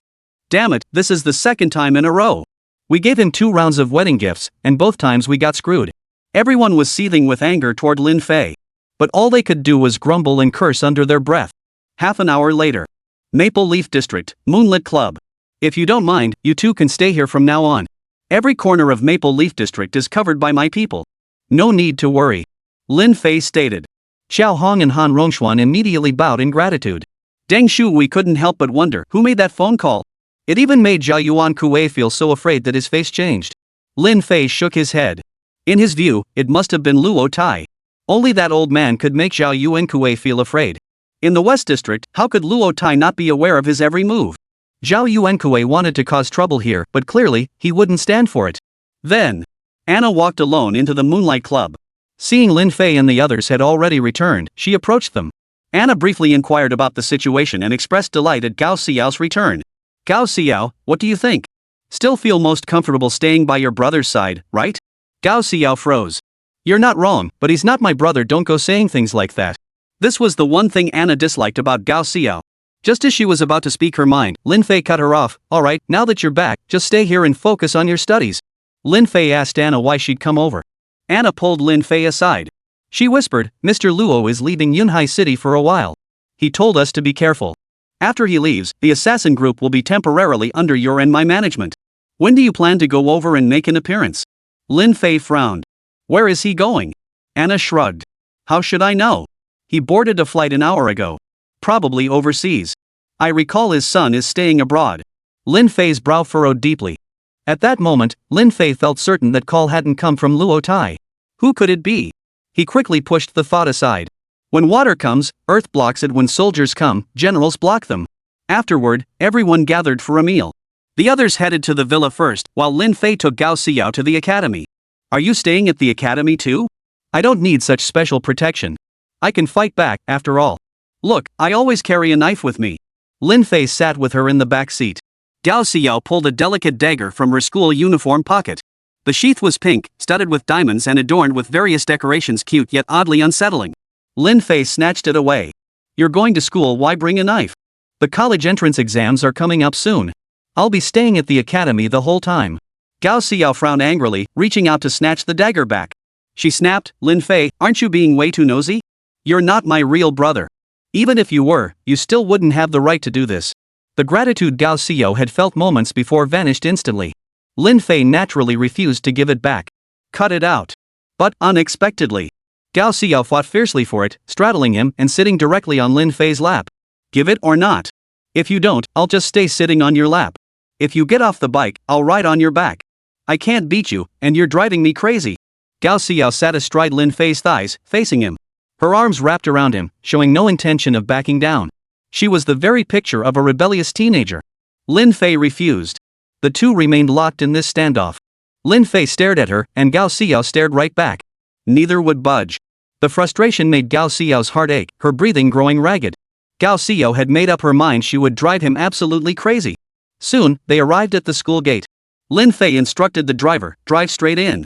Damn it, this is the second time in a row. We gave him 2 rounds of wedding gifts, and both times we got screwed. Everyone was seething with anger toward Lin Fei. But all they could do was grumble and curse under their breath. Half an hour later. Maple Leaf District, Moonlit Club. If you don't mind, you two can stay here from now on. Every corner of Maple Leaf District is covered by my people. No need to worry. Lin Fei stated. Xiao Hong and Han Rongxuan immediately bowed in gratitude. Deng Shu, we couldn't help but wonder who made that phone call. It even made Zhao Yuankue feel so afraid that his face changed. Lin Fei shook his head. In his view, it must have been Luo Tai. Only that old man could make Zhao Yuankue feel afraid. In the West District, how could Luo Tai not be aware of his every move? Zhao Yuankue wanted to cause trouble here, but clearly, he wouldn't stand for it. Then, Anna walked alone into the Moonlight Club. Seeing Lin Fei and the others had already returned, she approached them. Anna briefly inquired about the situation and expressed delight at Gao Xiao's return. Gao Xiao, what do you think? Still feel most comfortable staying by your brother's side, right? Gao Xiao froze. You're not wrong, but he's not my brother, don't go saying things like that. This was the one thing Anna disliked about Gao Xiao. Just as she was about to speak her mind, Lin Fei cut her off. Alright, now that you're back, just stay here and focus on your studies. Lin Fei asked Anna why she'd come over. Anna pulled Lin Fei aside. She whispered, Mr. Luo is leaving Yunhai City for a while. He told us to be careful. After he leaves, the assassin group will be temporarily under your and my management. When do you plan to go over and make an appearance? Lin Fei frowned. Where is he going? Anna shrugged. How should I know? He boarded a flight an hour ago. Probably overseas. I recall his son is staying abroad. Lin Fei's brow furrowed deeply. At that moment, Lin Fei felt certain that call hadn't come from Luo Tai. Who could it be? He quickly pushed the thought aside. When water comes, Earth blocks it. When soldiers come, generals block them. Afterward, everyone gathered for a meal. The others headed to the villa first, while Lin Fei took Gao Xiao to the academy. Are you staying at the academy too? I don't need such special protection. I can fight back, after all. Look, I always carry a knife with me. Lin Fei sat with her in the back seat. Gao Xiao pulled a delicate dagger from her school uniform pocket. The sheath was pink, studded with diamonds and adorned with various decorations, cute yet oddly unsettling. Lin Fei snatched it away. You're going to school, why bring a knife? The college entrance exams are coming up soon. I'll be staying at the academy the whole time. Gao Xiao frowned angrily, reaching out to snatch the dagger back. She snapped, Lin Fei, aren't you being way too nosy? You're not my real brother. Even if you were, you still wouldn't have the right to do this. The gratitude Gao Xiao had felt moments before vanished instantly. Lin Fei naturally refused to give it back. Cut it out. But, unexpectedly, Gao Xiao fought fiercely for it, straddling him and sitting directly on Lin Fei's lap. Give it or not. If you don't, I'll just stay sitting on your lap. If you get off the bike, I'll ride on your back. I can't beat you, and you're driving me crazy. Gao Xiao sat astride Lin Fei's thighs, facing him. Her arms wrapped around him, showing no intention of backing down. She was the very picture of a rebellious teenager. Lin Fei refused. The two remained locked in this standoff. Lin Fei stared at her, and Gao Xiao stared right back. Neither would budge. The frustration made Gao Xiao's heart ache, her breathing growing ragged. Gao Xiao had made up her mind she would drive him absolutely crazy. Soon, they arrived at the school gate. Lin Fei instructed the driver, drive straight in.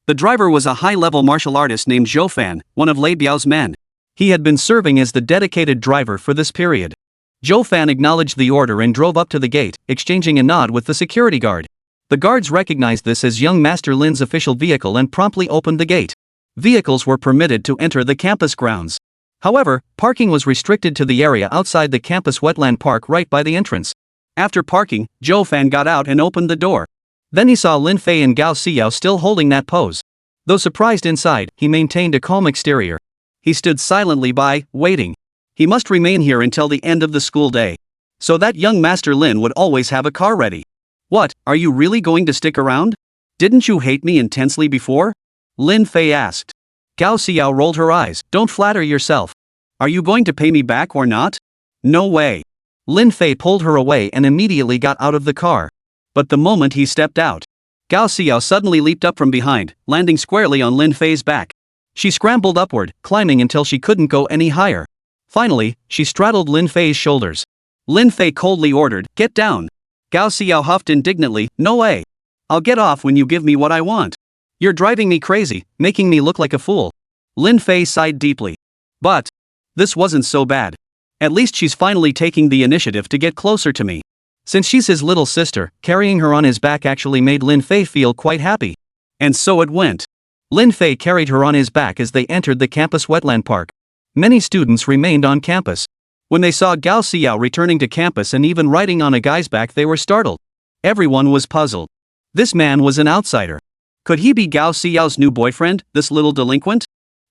The driver was a high-level martial artist named Zhou Fan, one of Lei Biao's men. He had been serving as the dedicated driver for this period. Zhou Fan acknowledged the order and drove up to the gate, exchanging a nod with the security guard. The guards recognized this as young Master Lin's official vehicle and promptly opened the gate. Vehicles were permitted to enter the campus grounds. However, parking was restricted to the area outside the campus wetland park right by the entrance. After parking, Zhou Fan got out and opened the door. Then he saw Lin Fei and Gao Xiao still holding that pose. Though surprised inside, he maintained a calm exterior. He stood silently by, waiting. He must remain here until the end of the school day. So that young Master Lin would always have a car ready. What, are you really going to stick around? Didn't you hate me intensely before? Lin Fei asked. Gao Xiao rolled her eyes. Don't flatter yourself. Are you going to pay me back or not? No way. Lin Fei pulled her away and immediately got out of the car. But the moment he stepped out, Gao Xiao suddenly leaped up from behind, landing squarely on Lin Fei's back. She scrambled upward, climbing until she couldn't go any higher. Finally, she straddled Lin Fei's shoulders. Lin Fei coldly ordered, "Get down." Gao Xiao huffed indignantly, "No way. I'll get off when you give me what I want." You're driving me crazy, making me look like a fool. Lin Fei sighed deeply. But this wasn't so bad. At least she's finally taking the initiative to get closer to me. Since she's his little sister, carrying her on his back actually made Lin Fei feel quite happy. And so it went. Lin Fei carried her on his back as they entered the campus wetland park. Many students remained on campus. When they saw Gao Xiao returning to campus and even riding on a guy's back, they were startled. Everyone was puzzled. This man was an outsider. Could he be Gao Xiao's new boyfriend, this little delinquent?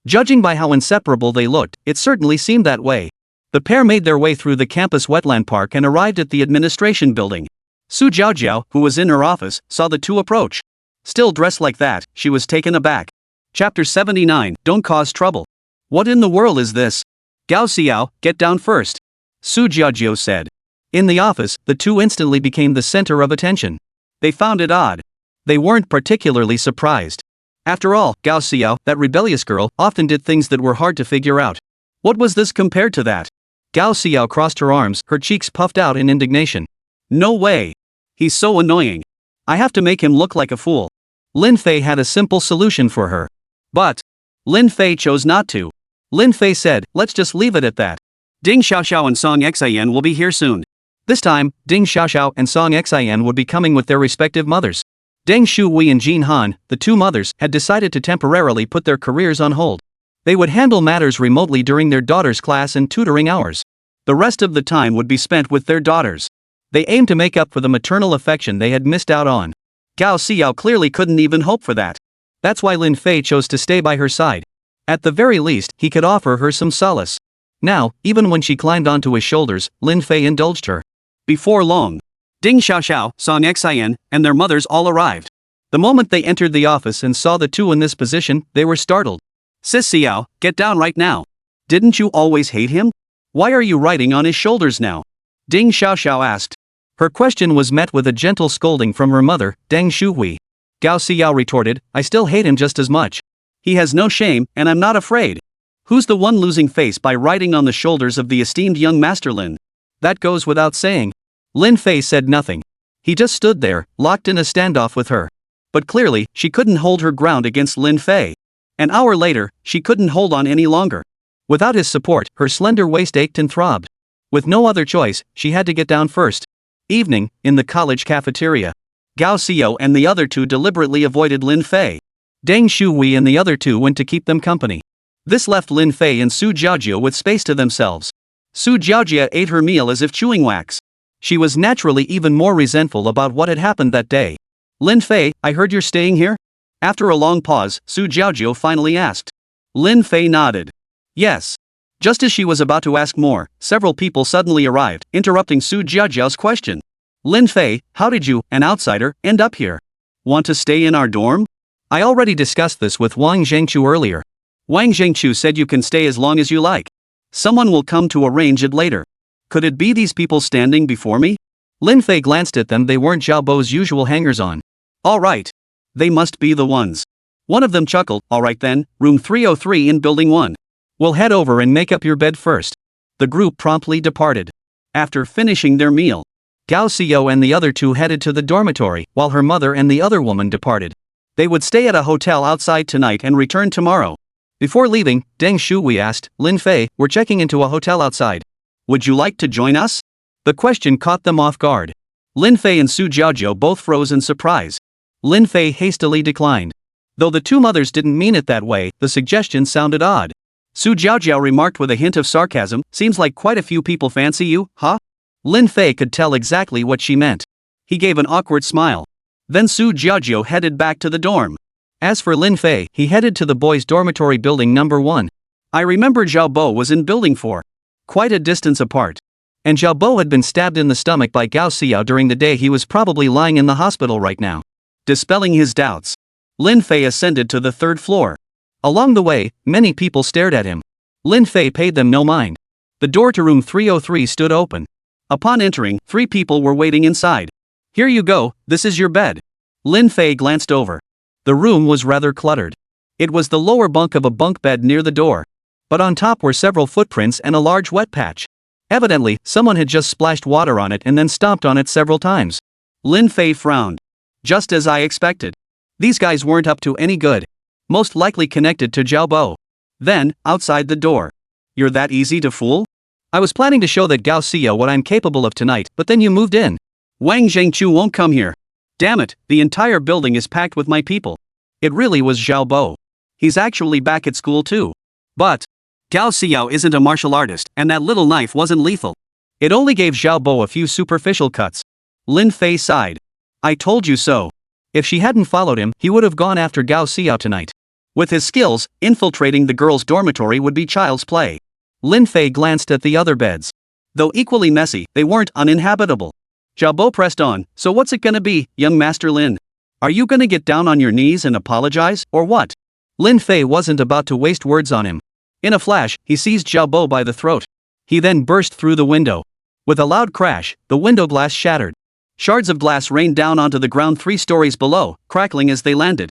Judging by how inseparable they looked, it certainly seemed that way. The pair made their way through the campus wetland park and arrived at the administration building. Su Jiaojiao, who was in her office, saw the two approach. Still dressed like that, she was taken aback. Chapter 79, Don't Cause Trouble. What in the world is this? Gao Xiao, get down first. Su Jiaojiao said. In the office, the two instantly became the center of attention. They found it odd. They weren't particularly surprised. After all, Gao Xiao, that rebellious girl, often did things that were hard to figure out. What was this compared to that? Gao Xiao crossed her arms, her cheeks puffed out in indignation. No way. He's so annoying. I have to make him look like a fool. Lin Fei had a simple solution for her. But Lin Fei chose not to. Lin Fei said, let's just leave it at that. Ding Xiaoxiao and Song Xian will be here soon. This time, Ding Xiaoxiao and Song Xian would be coming with their respective mothers. Deng Shuhui and Jin Han, the two mothers, had decided to temporarily put their careers on hold. They would handle matters remotely during their daughter's class and tutoring hours. The rest of the time would be spent with their daughters. They aimed to make up for the maternal affection they had missed out on. Gao Xiao clearly couldn't even hope for that. That's why Lin Fei chose to stay by her side. At the very least, he could offer her some solace. Now, even when she climbed onto his shoulders, Lin Fei indulged her. Before long, Ding Xiaoxiao, Song Xian, and their mothers all arrived. The moment they entered the office and saw the two in this position, they were startled. Sis Xiao, get down right now. Didn't you always hate him? Why are you riding on his shoulders now? Ding Xiaoxiao asked. Her question was met with a gentle scolding from her mother, Deng Shuhui. Gao Xiao retorted, I still hate him just as much. He has no shame, and I'm not afraid. Who's the one losing face by riding on the shoulders of the esteemed young master Lin? That goes without saying. Lin Fei said nothing. He just stood there, locked in a standoff with her. But clearly, she couldn't hold her ground against Lin Fei. An hour later, she couldn't hold on any longer. Without his support, her slender waist ached and throbbed. With no other choice, she had to get down first. Evening, in the college cafeteria. Gao Xiao and the other two deliberately avoided Lin Fei. Deng Shuhui and the other two went to keep them company. This left Lin Fei and Su Jiaojiao with space to themselves. Su Jiaojiao ate her meal as if chewing wax. She was naturally even more resentful about what had happened that day. Lin Fei, I heard you're staying here? After a long pause, Su Jiaojiao finally asked. Lin Fei nodded. Yes. Just as she was about to ask more, several people suddenly arrived, interrupting Su Jiaojiao's question. Lin Fei, how did you, an outsider, end up here? Want to stay in our dorm? I already discussed this with Wang Zhengchu earlier. Wang Zhengchu said you can stay as long as you like. Someone will come to arrange it later. Could it be these people standing before me? Lin Fei glanced at them. They weren't Zhao Bo's usual hangers-on. All right. They must be the ones. One of them chuckled, all right then, room 303 in building 1. We'll head over and make up your bed first. The group promptly departed. After finishing their meal, Gao Xiao and the other two headed to the dormitory, while her mother and the other woman departed. They would stay at a hotel outside tonight and return tomorrow. Before leaving, Deng Shuhui asked, Lin Fei, we're checking into a hotel outside. Would you like to join us? The question caught them off guard. Lin Fei and Su Jiaojiao both froze in surprise. Lin Fei hastily declined. Though the two mothers didn't mean it that way, the suggestion sounded odd. Su Jiaojiao remarked with a hint of sarcasm, seems like quite a few people fancy you, huh? Lin Fei could tell exactly what she meant. He gave an awkward smile. Then Su Jiaojiao headed back to the dorm. As for Lin Fei, he headed to the boys' dormitory building number 1. I remember Zhao Bo was in building 4. Quite a distance apart. And Zhao Bo had been stabbed in the stomach by Gao Xiao during the day. He was probably lying in the hospital right now. Dispelling his doubts, Lin Fei ascended to the 3rd floor. Along the way, many people stared at him. Lin Fei paid them no mind. The door to room 303 stood open. Upon entering, 3 people were waiting inside. Here you go, this is your bed. Lin Fei glanced over. The room was rather cluttered. It was the lower bunk of a bunk bed near the door. But on top were several footprints and a large wet patch. Evidently, someone had just splashed water on it and then stomped on it several times. Lin Fei frowned. Just as I expected. These guys weren't up to any good. Most likely connected to Xiaobo. Then, outside the door. You're that easy to fool? I was planning to show that Gao Xiao what I'm capable of tonight, but then you moved in. Wang Zhengqiu won't come here. Damn it, the entire building is packed with my people. It really was Xiaobo. He's actually back at school too. But Gao Xiao isn't a martial artist, and that little knife wasn't lethal. It only gave Xiaobo a few superficial cuts. Lin Fei sighed. I told you so. If she hadn't followed him, he would have gone after Gao Xiao tonight. With his skills, infiltrating the girls' dormitory would be child's play. Lin Fei glanced at the other beds. Though equally messy, they weren't uninhabitable. Xiaobo pressed on, so what's it gonna be, young Master Lin? Are you gonna get down on your knees and apologize, or what? Lin Fei wasn't about to waste words on him. In a flash, he seized Xiaobo by the throat. He then burst through the window. With a loud crash, the window glass shattered. Shards of glass rained down onto the ground 3 stories below, crackling as they landed.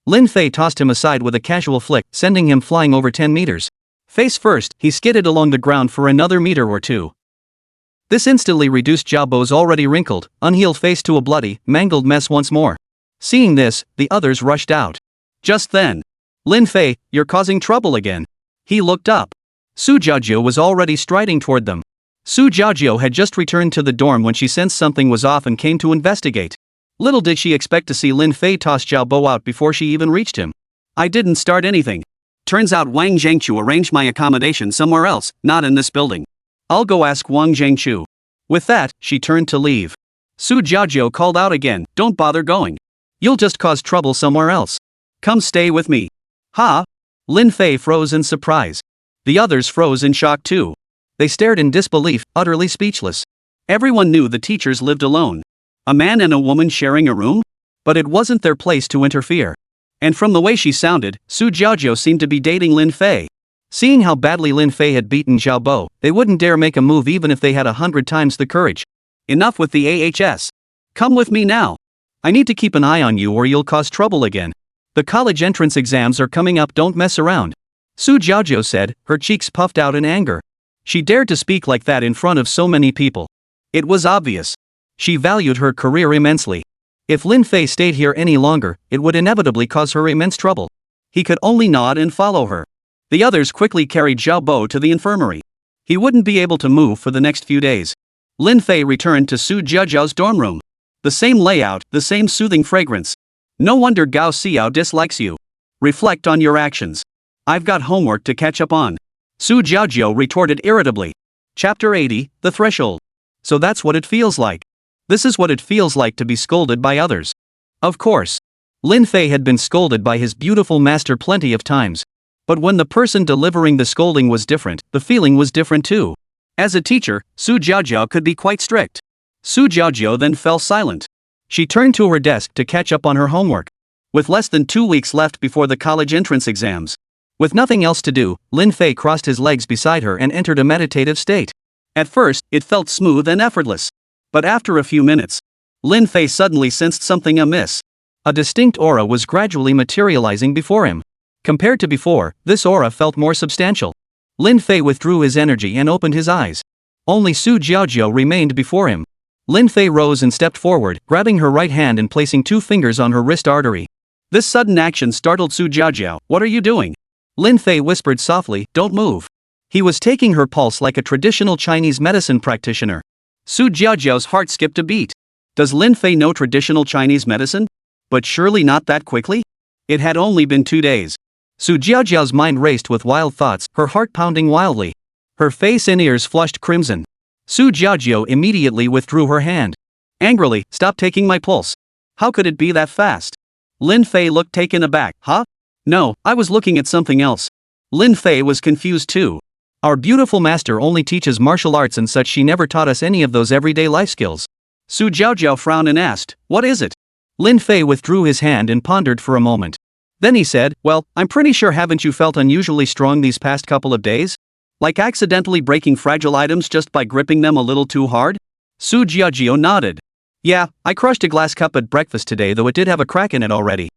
Lin Fei tossed him aside with a casual flick, sending him flying over 10 meters. Face first, he skidded along the ground for another meter or 2. This instantly reduced Xiaobo's already wrinkled, unhealed face to a bloody, mangled mess once more. Seeing this, the others rushed out. Just then. Lin Fei, you're causing trouble again. He looked up. Su Jiajiu was already striding toward them. Su Jiajiu had just returned to the dorm when she sensed something was off and came to investigate. Little did she expect to see Lin Fei toss Xiaobo out before she even reached him. I didn't start anything. Turns out Wang Zhengqiu arranged my accommodation somewhere else, not in this building. I'll go ask Wang Zhengqiu. With that, she turned to leave. Su Jiajiu called out again, don't bother going. You'll just cause trouble somewhere else. Come stay with me. Ha! Lin Fei froze in surprise. The others froze in shock too. They stared in disbelief, utterly speechless. Everyone knew the teachers lived alone. A man and a woman sharing a room? But it wasn't their place to interfere. And from the way she sounded, Su Jiajiu seemed to be dating Lin Fei. Seeing how badly Lin Fei had beaten Xiaobo, they wouldn't dare make a move even if they had 100 times the courage. Enough with the AHS. Come with me now. I need to keep an eye on you or you'll cause trouble again. The college entrance exams are coming up, don't mess around. Su Jiajiu said, her cheeks puffed out in anger. She dared to speak like that in front of so many people. It was obvious. She valued her career immensely. If Lin Fei stayed here any longer, it would inevitably cause her immense trouble. He could only nod and follow her. The others quickly carried Xiaobo to the infirmary. He wouldn't be able to move for the next few days. Lin Fei returned to Su Jiajiu's dorm room. The same layout, the same soothing fragrance. No wonder Gao Xiao dislikes you. Reflect on your actions. I've got homework to catch up on. Su Jiajiu retorted irritably. Chapter 80, The Threshold. So that's what it feels like. This is what it feels like to be scolded by others. Of course. Lin Fei had been scolded by his beautiful master plenty of times. But when the person delivering the scolding was different, the feeling was different too. As a teacher, Su Jiajiu could be quite strict. Su Jiajiu then fell silent. She turned to her desk to catch up on her homework. With less than 2 weeks left before the college entrance exams. With nothing else to do, Lin Fei crossed his legs beside her and entered a meditative state. At first, it felt smooth and effortless. But after a few minutes, Lin Fei suddenly sensed something amiss. A distinct aura was gradually materializing before him. Compared to before, this aura felt more substantial. Lin Fei withdrew his energy and opened his eyes. Only Su Jiajiu remained before him. Lin Fei rose and stepped forward, grabbing her right hand and placing 2 fingers on her wrist artery. This sudden action startled Su Jiajiu. What are you doing? Lin Fei whispered softly, don't move. He was taking her pulse like a traditional Chinese medicine practitioner. Su Jiajiu's heart skipped a beat. Does Lin Fei know traditional Chinese medicine? But surely not that quickly? It had only been 2 days. Su Jiajiu's mind raced with wild thoughts, her heart pounding wildly. Her face and ears flushed crimson. Su Jiajiu immediately withdrew her hand. Angrily, stop taking my pulse. How could it be that fast? Lin Fei looked taken aback. Huh? No, I was looking at something else. Lin Fei was confused too. Our beautiful master only teaches martial arts and such, she never taught us any of those everyday life skills. Su Jiajiu frowned and asked, what is it? Lin Fei withdrew his hand and pondered for a moment. Then he said, well, I'm pretty sure haven't you felt unusually strong these past couple of days? Like accidentally breaking fragile items just by gripping them a little too hard? Su Jiajio nodded. Yeah, I crushed a glass cup at breakfast today, though it did have a crack in it already.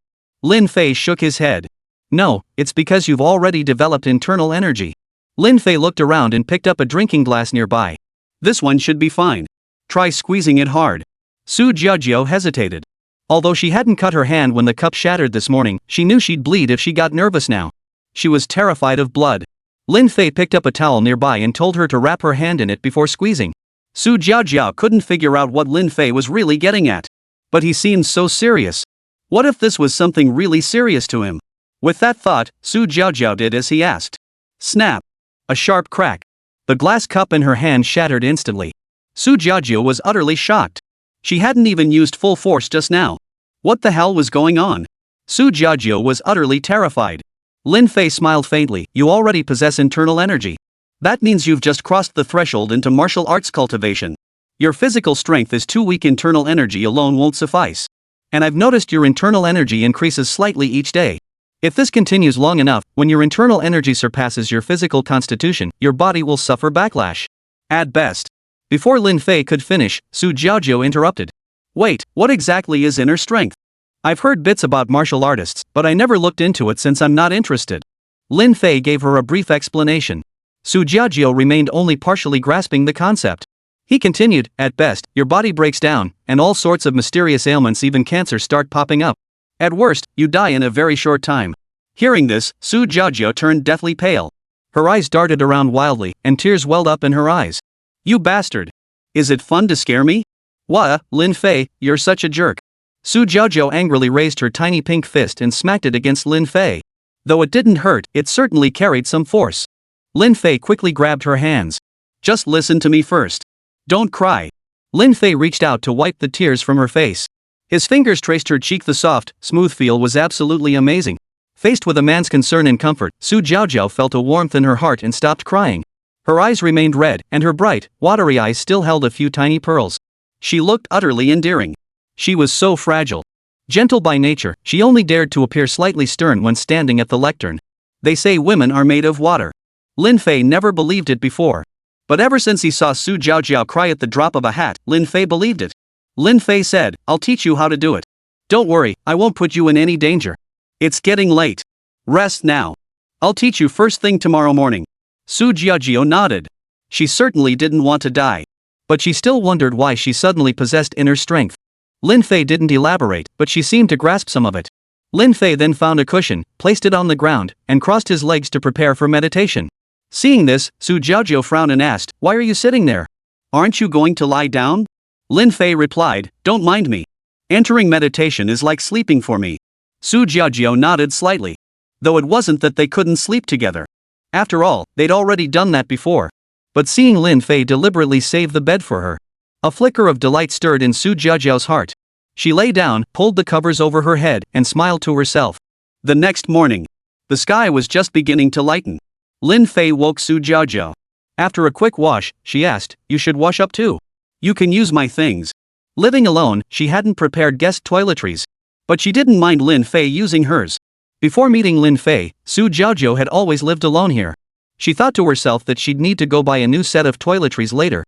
Lin Fei shook his head. No, it's because you've already developed internal energy. Lin Fei looked around and picked up a drinking glass nearby. This one should be fine. Try squeezing it hard. Su Jiajio hesitated. Although she hadn't cut her hand when the cup shattered this morning, she knew she'd bleed if she got nervous now. She was terrified of blood. Lin Fei picked up a towel nearby and told her to wrap her hand in it before squeezing. Su Jiajiao couldn't figure out what Lin Fei was really getting at. But he seemed so serious. What if this was something really serious to him? With that thought, Su Jiajiao did as he asked. Snap! A sharp crack. The glass cup in her hand shattered instantly. Su Jiajiao was utterly shocked. She hadn't even used full force just now. What the hell was going on? Su Jiajiao was utterly terrified. Lin Fei smiled faintly. You already possess internal energy. That means you've just crossed the threshold into martial arts cultivation. Your physical strength is too weak, internal energy alone won't suffice. And I've noticed your internal energy increases slightly each day. If this continues long enough, when your internal energy surpasses your physical constitution, your body will suffer backlash. At best. Before Lin Fei could finish, Su Jiajiao interrupted. Wait, what exactly is inner strength? I've heard bits about martial artists, but I never looked into it since I'm not interested. Lin Fei gave her a brief explanation. Su Jiajiao remained only partially grasping the concept. He continued, at best, your body breaks down, and all sorts of mysterious ailments, even cancer, start popping up. At worst, you die in a very short time. Hearing this, Su Jiajiao turned deathly pale. Her eyes darted around wildly, and tears welled up in her eyes. You bastard! Is it fun to scare me? Wah, Lin Fei, you're such a jerk. Su Jiajiao angrily raised her tiny pink fist and smacked it against Lin Fei. Though it didn't hurt, it certainly carried some force. Lin Fei quickly grabbed her hands. Just listen to me first. Don't cry. Lin Fei reached out to wipe the tears from her face. His fingers traced her cheek. The soft, smooth feel was absolutely amazing. Faced with a man's concern and comfort, Su Jiajiao felt a warmth in her heart and stopped crying. Her eyes remained red, and her bright, watery eyes still held a few tiny pearls. She looked utterly endearing. She was so fragile. Gentle by nature, she only dared to appear slightly stern when standing at the lectern. They say women are made of water. Lin Fei never believed it before. But ever since he saw Su Jiajiao cry at the drop of a hat, Lin Fei believed it. Lin Fei said, I'll teach you how to do it. Don't worry, I won't put you in any danger. It's getting late. Rest now. I'll teach you first thing tomorrow morning. Su Jiajiao nodded. She certainly didn't want to die. But she still wondered why she suddenly possessed inner strength. Lin Fei didn't elaborate, but she seemed to grasp some of it. Lin Fei then found a cushion, placed it on the ground, and crossed his legs to prepare for meditation. Seeing this, Su Jiajiao frowned and asked, Why are you sitting there? Aren't you going to lie down? Lin Fei replied, Don't mind me. Entering meditation is like sleeping for me. Su Jiajiao nodded slightly. Though it wasn't that they couldn't sleep together. After all, they'd already done that before. But seeing Lin Fei deliberately save the bed for her, a flicker of delight stirred in Su Jiajiao's heart. She lay down, pulled the covers over her head, and smiled to herself. The next morning, the sky was just beginning to lighten. Lin Fei woke Su Jiajiao. After a quick wash, she asked, You should wash up too. You can use my things. Living alone, she hadn't prepared guest toiletries. But she didn't mind Lin Fei using hers. Before meeting Lin Fei, Su Jiajiao had always lived alone here. She thought to herself that she'd need to go buy a new set of toiletries later.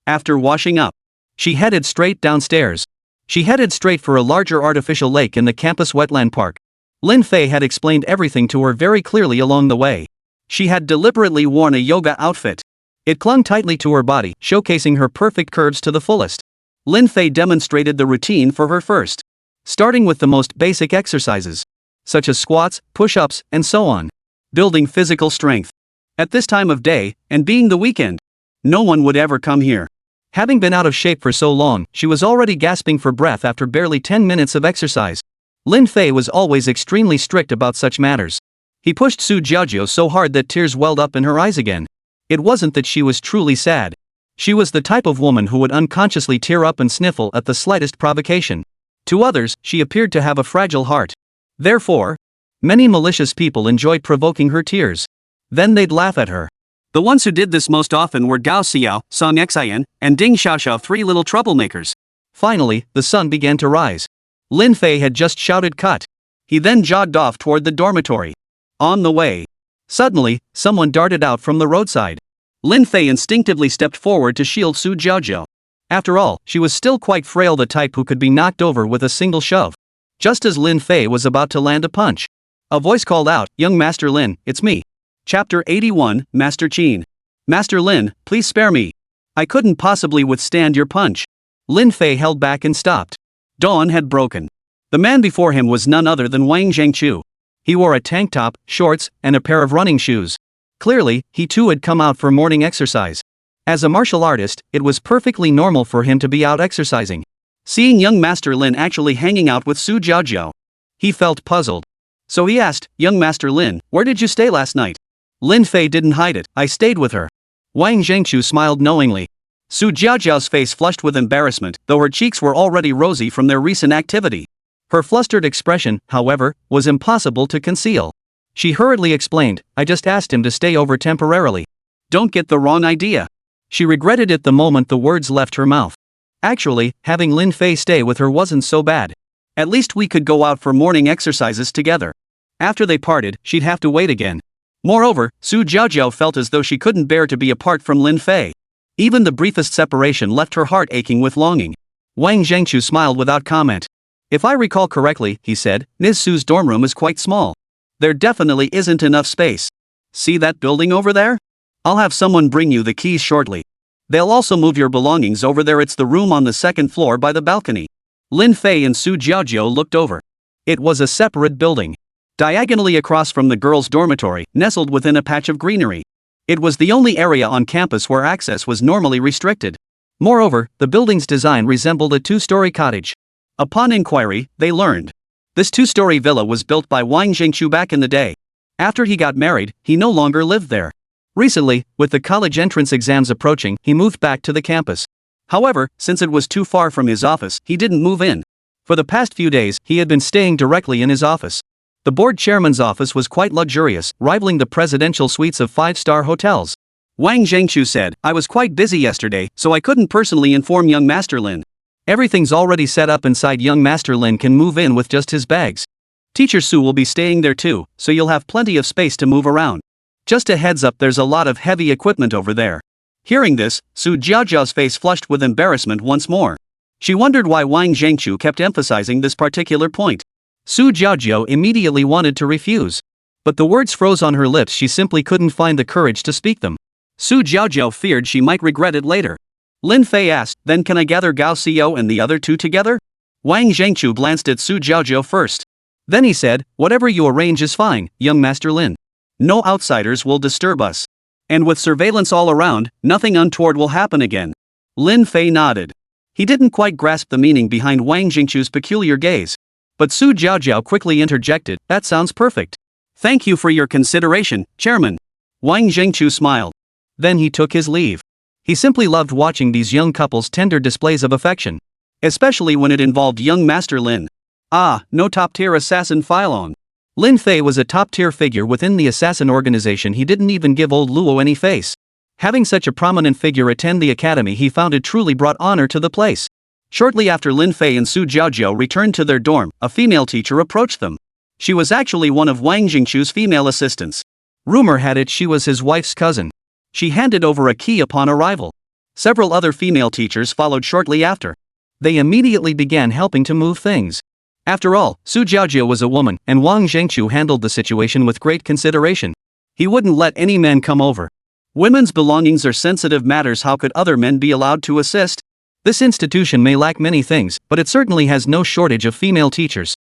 After washing up, she headed straight downstairs. She headed straight for a larger artificial lake in the campus wetland park. Lin Fei had explained everything to her very clearly along the way. She had deliberately worn a yoga outfit. It clung tightly to her body, showcasing her perfect curves to the fullest. Lin Fei demonstrated the routine for her first. Starting with the most basic exercises, such as squats, push-ups, and so on. Building physical strength. At this time of day, and being the weekend, no one would ever come here. Having been out of shape for so long, she was already gasping for breath after barely 10 minutes of exercise. Lin Fei was always extremely strict about such matters. He pushed Su Jiajiao so hard that tears welled up in her eyes again. It wasn't that she was truly sad. She was the type of woman who would unconsciously tear up and sniffle at the slightest provocation. To others, she appeared to have a fragile heart. Therefore, many malicious people enjoyed provoking her tears. Then they'd laugh at her. The ones who did this most often were Gao Xiao, Song Xian, and Ding Xiaoxiao, three little troublemakers. Finally, the sun began to rise. Lin Fei had just shouted cut. He then jogged off toward the dormitory. On the way, suddenly, someone darted out from the roadside. Lin Fei instinctively stepped forward to shield Su Jiaojiao. After all, she was still quite frail, the type who could be knocked over with a single shove. Just as Lin Fei was about to land a punch, a voice called out, "Young Master Lin, it's me." Chapter 81, Master Qin. "Master Lin, please spare me. I couldn't possibly withstand your punch." Lin Fei held back and stopped. Dawn had broken. The man before him was none other than Wang Zhengqiu. He wore a tank top, shorts, and a pair of running shoes. Clearly, he too had come out for morning exercise. As a martial artist, it was perfectly normal for him to be out exercising. Seeing young Master Lin actually hanging out with Su Jiaojiao, he felt puzzled. So he asked, "Young Master Lin, where did you stay last night?" Lin Fei didn't hide it. "I stayed with her." Wang Zhengqiu smiled knowingly. Su Jiaojiao's face flushed with embarrassment, though her cheeks were already rosy from their recent activity. Her flustered expression, however, was impossible to conceal. She hurriedly explained, "I just asked him to stay over temporarily." Don't get the wrong idea. She regretted it the moment the words left her mouth. Actually, having Lin Fei stay with her wasn't so bad. At least we could go out for morning exercises together. After they parted, she'd have to wait again. Moreover, Su Jiaojiao felt as though she couldn't bear to be apart from Lin Fei. Even the briefest separation left her heart aching with longing. Wang Zhengqiu smiled without comment. "If I recall correctly," he said, "Ms. Su's dorm room is quite small. There definitely isn't enough space. See that building over there? I'll have someone bring you the keys shortly. They'll also move your belongings over there. It's the room on the second floor by the balcony." Lin Fei and Su Jiaojiao looked over. It was a separate building. Diagonally across from the girls' dormitory, nestled within a patch of greenery. It was the only area on campus where access was normally restricted. Moreover, the building's design resembled a two-story cottage. Upon inquiry, they learned this two-story villa was built by Wang Zhengqiu back in the day. After he got married, he no longer lived there. Recently, with the college entrance exams approaching, he moved back to the campus. However, since it was too far from his office, he didn't move in. For the past few days, he had been staying directly in his office. The board chairman's office was quite luxurious, rivaling the presidential suites of five-star hotels. Wang Zhengqiu said, "I was quite busy yesterday, so I couldn't personally inform young Master Lin. Everything's already set up inside. Young Master Lin can move in with just his bags. Teacher Su will be staying there too, so you'll have plenty of space to move around. Just a heads up, there's a lot of heavy equipment over there." Hearing this, Su Jiaojiao's face flushed with embarrassment once more. She wondered why Wang Zhengqiu kept emphasizing this particular point. Su Jiaojiao immediately wanted to refuse. But the words froze on her lips. She simply couldn't find the courage to speak them. Su Jiaojiao feared she might regret it later. Lin Fei asked, "Then can I gather Gao Xiao and the other two together?" Wang Zhengqiu glanced at Su Jiaojiao first. Then he said, "Whatever you arrange is fine, young Master Lin. No outsiders will disturb us. And with surveillance all around, nothing untoward will happen again." Lin Fei nodded. He didn't quite grasp the meaning behind Wang Zhengqiu's peculiar gaze. But Su Jiaojiao quickly interjected, "That sounds perfect. Thank you for your consideration, Chairman." Wang Zhengqiu smiled. Then he took his leave. He simply loved watching these young couples' tender displays of affection. Especially when it involved young Master Lin. Ah, no top-tier assassin Filon. Lin Fei was a top-tier figure within the assassin organization. He didn't even give old Luo any face. Having such a prominent figure attend the academy he founded truly brought honor to the place. Shortly after Lin Fei and Su Jiaojiao returned to their dorm, a female teacher approached them. She was actually one of Wang Zhengqiu's female assistants. Rumor had it she was his wife's cousin. She handed over a key upon arrival. Several other female teachers followed shortly after. They immediately began helping to move things. After all, Su Jiaojiao was a woman, and Wang Zhengqiu handled the situation with great consideration. He wouldn't let any men come over. Women's belongings are sensitive matters. How could other men be allowed to assist? This institution may lack many things, but it certainly has no shortage of female teachers.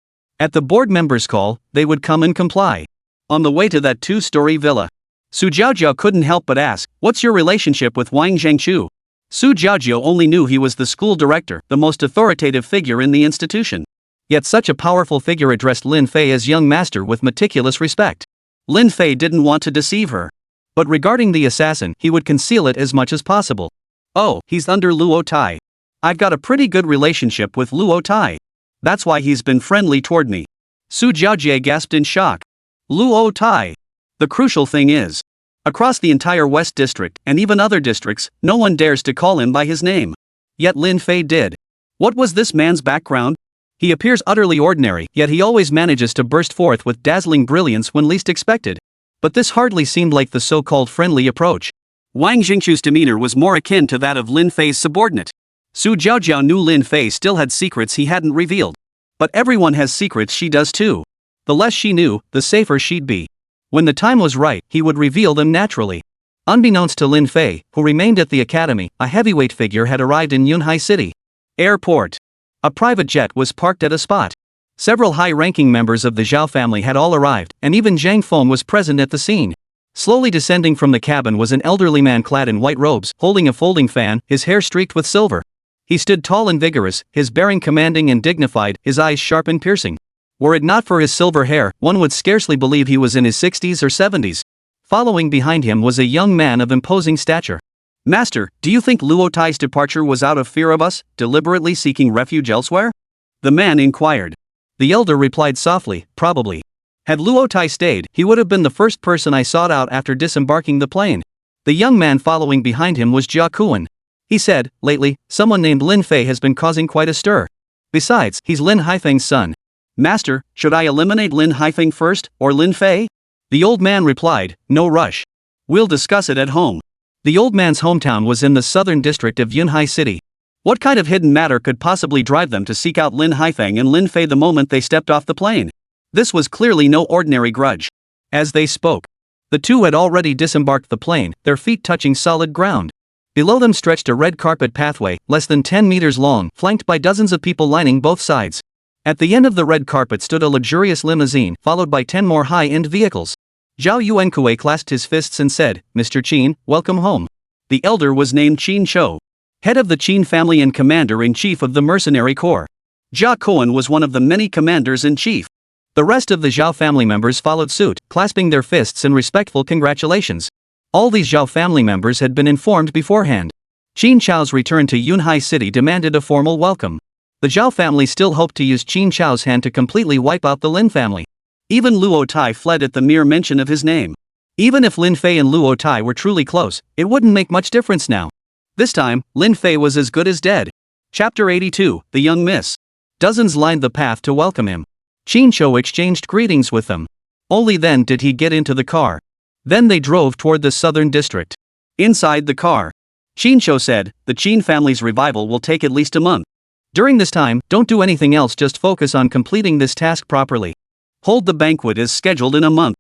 At the board members' call, they would come and comply. On the way to that two-story villa, Su Jiaojiao couldn't help but ask, "What's your relationship with Wang Zhengqiu?" Su Jiaojiao only knew he was the school director, the most authoritative figure in the institution. Yet such a powerful figure addressed Lin Fei as young master with meticulous respect. Lin Fei didn't want to deceive her. But regarding the assassin, he would conceal it as much as possible. "Oh, he's under Luo Tai. I've got a pretty good relationship with Luo Tai. That's why he's been friendly toward me." Su Jiaojiao gasped in shock. Luo Tai. The crucial thing is, across the entire West District, and even other districts, no one dares to call him by his name. Yet Lin Fei did. What was this man's background? He appears utterly ordinary, yet he always manages to burst forth with dazzling brilliance when least expected. But this hardly seemed like the so-called friendly approach. Wang Jingchu's demeanor was more akin to that of Lin Fei's subordinate. Su Jiaojiao knew Lin Fei still had secrets he hadn't revealed. But everyone has secrets she does too. The less she knew, the safer she'd be. When the time was right, he would reveal them naturally. Unbeknownst to Lin Fei, who remained at the academy, a heavyweight figure had arrived in Yunhai City. Airport. A private jet was parked at a spot. Several high-ranking members of the Zhao family had all arrived, and even Zhang Feng was present at the scene. Slowly descending from the cabin was an elderly man clad in white robes, holding a folding fan, his hair streaked with silver. He stood tall and vigorous, his bearing commanding and dignified, his eyes sharp and piercing. Were it not for his silver hair, one would scarcely believe he was in his 60s or 70s. Following behind him was a young man of imposing stature. "Master, do you think Luo Tai's departure was out of fear of us, deliberately seeking refuge elsewhere?" the man inquired. The elder replied softly, "Probably. Had Luo Tai stayed, he would have been the first person I sought out after disembarking the plane." The young man following behind him was Jia Kuan. He said, "Lately, someone named Lin Fei has been causing quite a stir. Besides, he's Lin Haifeng's son." "Master, should I eliminate Lin Haifeng first, or Lin Fei?" The old man replied, "No rush. We'll discuss it at home." The old man's hometown was in the southern district of Yunhai City. What kind of hidden matter could possibly drive them to seek out Lin Haifeng and Lin Fei the moment they stepped off the plane? This was clearly no ordinary grudge. As they spoke, the two had already disembarked the plane, their feet touching solid ground. Below them stretched a red carpet pathway, less than 10 meters long, flanked by dozens of people lining both sides. At the end of the red carpet stood a luxurious limousine, followed by 10 more high-end vehicles. Zhao Yuankue clasped his fists and said, "Mr. Qin, welcome home." The elder was named Qin Shou, head of the Qin family and commander-in-chief of the mercenary corps. Jia Kuan was one of the many commanders-in-chief. The rest of the Zhao family members followed suit, clasping their fists in respectful congratulations. All these Zhao family members had been informed beforehand. Qin Chao's return to Yunhai City demanded a formal welcome. The Zhao family still hoped to use Qin Chao's hand to completely wipe out the Lin family. Even Luo Tai fled at the mere mention of his name. Even if Lin Fei and Luo Tai were truly close, it wouldn't make much difference now. This time, Lin Fei was as good as dead. Chapter 82, The Young Miss. Dozens lined the path to welcome him. Qin Shou exchanged greetings with them. Only then did he get into the car. Then they drove toward the southern district. Inside the car, Qin Shou said, "The Qin family's revival will take at least a month. During this time, don't do anything else, just focus on completing this task properly. Hold the banquet as scheduled in a month."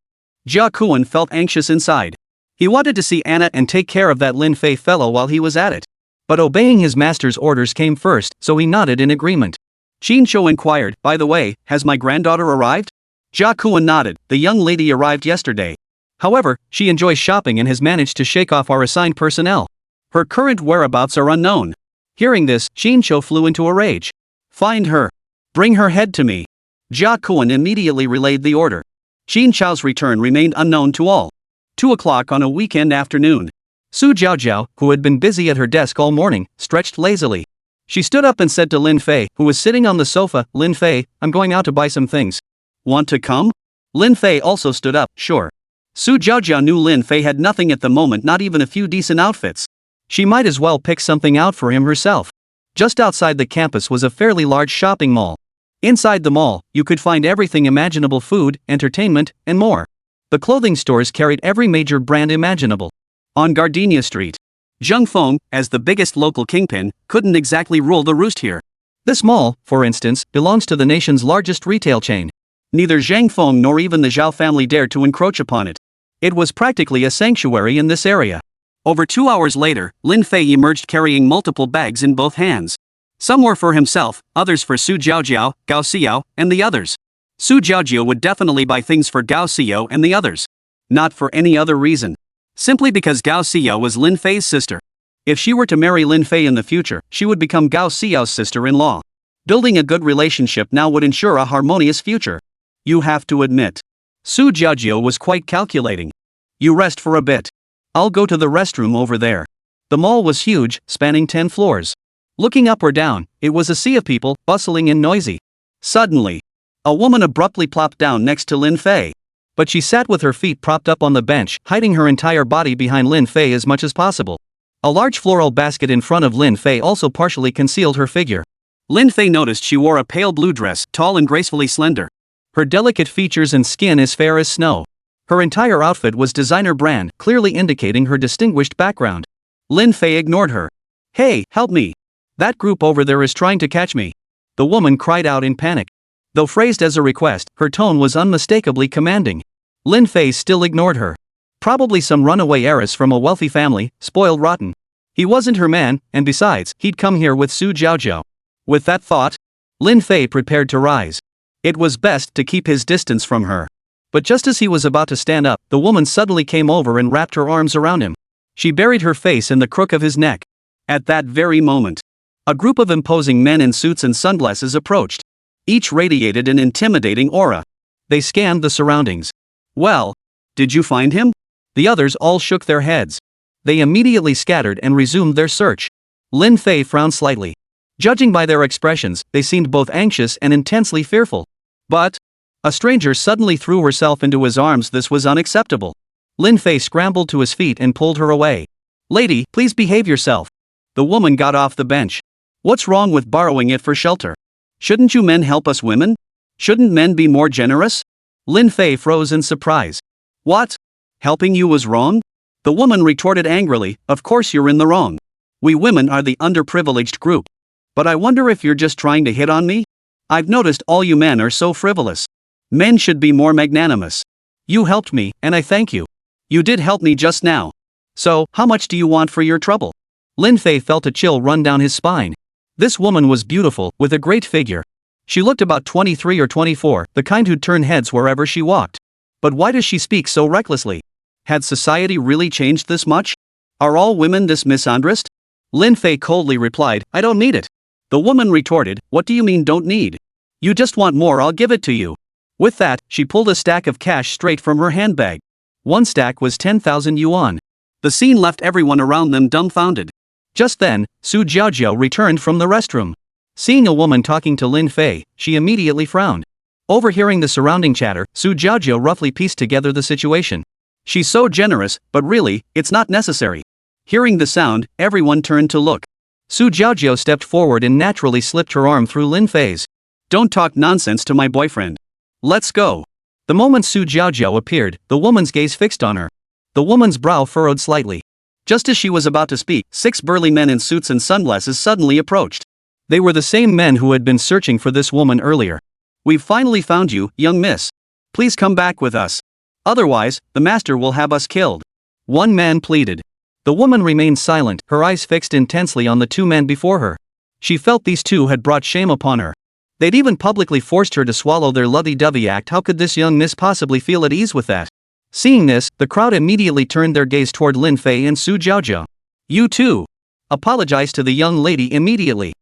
Jia Kuan felt anxious inside. He wanted to see Anna and take care of that Lin Fei fellow while he was at it. But obeying his master's orders came first, so he nodded in agreement. Qin Shou inquired, "By the way, has my granddaughter arrived?" Jia Kuan nodded, "The young lady arrived yesterday. However, she enjoys shopping and has managed to shake off our assigned personnel. Her current whereabouts are unknown." Hearing this, Qin Shou flew into a rage. "Find her. Bring her head to me." Jia Kuan immediately relayed the order. Qin Chao's return remained unknown to all. 2 o'clock on a weekend afternoon. Su Jiaojiao, who had been busy at her desk all morning, stretched lazily. She stood up and said to Lin Fei, who was sitting on the sofa, "Lin Fei, I'm going out to buy some things. Want to come?" Lin Fei also stood up, "Sure." Su Jiaojiao knew Lin Fei had nothing at the moment, not even a few decent outfits. She might as well pick something out for him herself. Just outside the campus was a fairly large shopping mall. Inside the mall, you could find everything imaginable: food, entertainment, and more. The clothing stores carried every major brand imaginable. On Gardenia Street, Zheng Feng, as the biggest local kingpin, couldn't exactly rule the roost here. This mall, for instance, belongs to the nation's largest retail chain. Neither Zheng Feng nor even the Zhao family dared to encroach upon it. It was practically a sanctuary in this area. Over 2 hours later, Lin Fei emerged carrying multiple bags in both hands. Some were for himself, others for Su Jiaojiao, Gao Xiao, and the others. Su Jiaojiao would definitely buy things for Gao Xiao and the others. Not for any other reason. Simply because Gao Xiao was Lin Fei's sister. If she were to marry Lin Fei in the future, she would become Gao Xiao's sister-in-law. Building a good relationship now would ensure a harmonious future. You have to admit, Su Jiaojiao was quite calculating. "You rest for a bit. I'll go to the restroom over there." The mall was huge, spanning 10 floors. Looking up or down, it was a sea of people, bustling and noisy. Suddenly, a woman abruptly plopped down next to Lin Fei. But she sat with her feet propped up on the bench, hiding her entire body behind Lin Fei as much as possible. A large floral basket in front of Lin Fei also partially concealed her figure. Lin Fei noticed she wore a pale blue dress, tall and gracefully slender. Her delicate features and skin as fair as snow. Her entire outfit was designer brand, clearly indicating her distinguished background. Lin Fei ignored her. "Hey, help me. That group over there is trying to catch me," the woman cried out in panic. Though phrased as a request, her tone was unmistakably commanding. Lin Fei still ignored her. Probably some runaway heiress from a wealthy family, spoiled rotten. He wasn't her man, and besides, he'd come here with Su Jiaojiao. With that thought, Lin Fei prepared to rise. It was best to keep his distance from her. But just as he was about to stand up, the woman suddenly came over and wrapped her arms around him. She buried her face in the crook of his neck. At that very moment, a group of imposing men in suits and sunglasses approached. Each radiated an intimidating aura. They scanned the surroundings. "Well, did you find him?" The others all shook their heads. They immediately scattered and resumed their search. Lin Fei frowned slightly. Judging by their expressions, they seemed both anxious and intensely fearful. But a stranger suddenly threw herself into his arms. This was unacceptable. Lin Fei scrambled to his feet and pulled her away. "Lady, please behave yourself." The woman got off the bench. "What's wrong with borrowing it for shelter? Shouldn't you men help us women? Shouldn't men be more generous?" Lin Fei froze in surprise. "What? Helping you was wrong?" The woman retorted angrily, "Of course you're in the wrong. We women are the underprivileged group. But I wonder if you're just trying to hit on me? I've noticed all you men are so frivolous. Men should be more magnanimous. You helped me, and I thank you. You did help me just now. So, how much do you want for your trouble?" Lin Fei felt a chill run down his spine. This woman was beautiful, with a great figure. She looked about 23 or 24, the kind who'd turn heads wherever she walked. But why does she speak so recklessly? Had society really changed this much? Are all women this misandrist? Lin Fei coldly replied, "I don't need it." The woman retorted, "What do you mean don't need? You just want more, I'll give it to you." With that, she pulled a stack of cash straight from her handbag. One stack was 10,000 yuan. The scene left everyone around them dumbfounded. Just then, Su Jiaojiao returned from the restroom. Seeing a woman talking to Lin Fei, she immediately frowned. Overhearing the surrounding chatter, Su Jiaojiao roughly pieced together the situation. "She's so generous, but really, it's not necessary." Hearing the sound, everyone turned to look. Su Jiaojiao stepped forward and naturally slipped her arm through Lin Fei's. "Don't talk nonsense to my boyfriend. Let's go." The moment Su Jiaojiao appeared, the woman's gaze fixed on her. The woman's brow furrowed slightly. Just as she was about to speak, 6 burly men in suits and sunglasses suddenly approached. They were the same men who had been searching for this woman earlier. "We've finally found you, young miss. Please come back with us. Otherwise, the master will have us killed," one man pleaded. The woman remained silent, her eyes fixed intensely on the 2 men before her. She felt these 2 had brought shame upon her. They'd even publicly forced her to swallow their lovey-dovey act. How could this young miss possibly feel at ease with that? Seeing this, the crowd immediately turned their gaze toward Lin Fei and Su Jiaojiao. "You too. Apologize to the young lady immediately."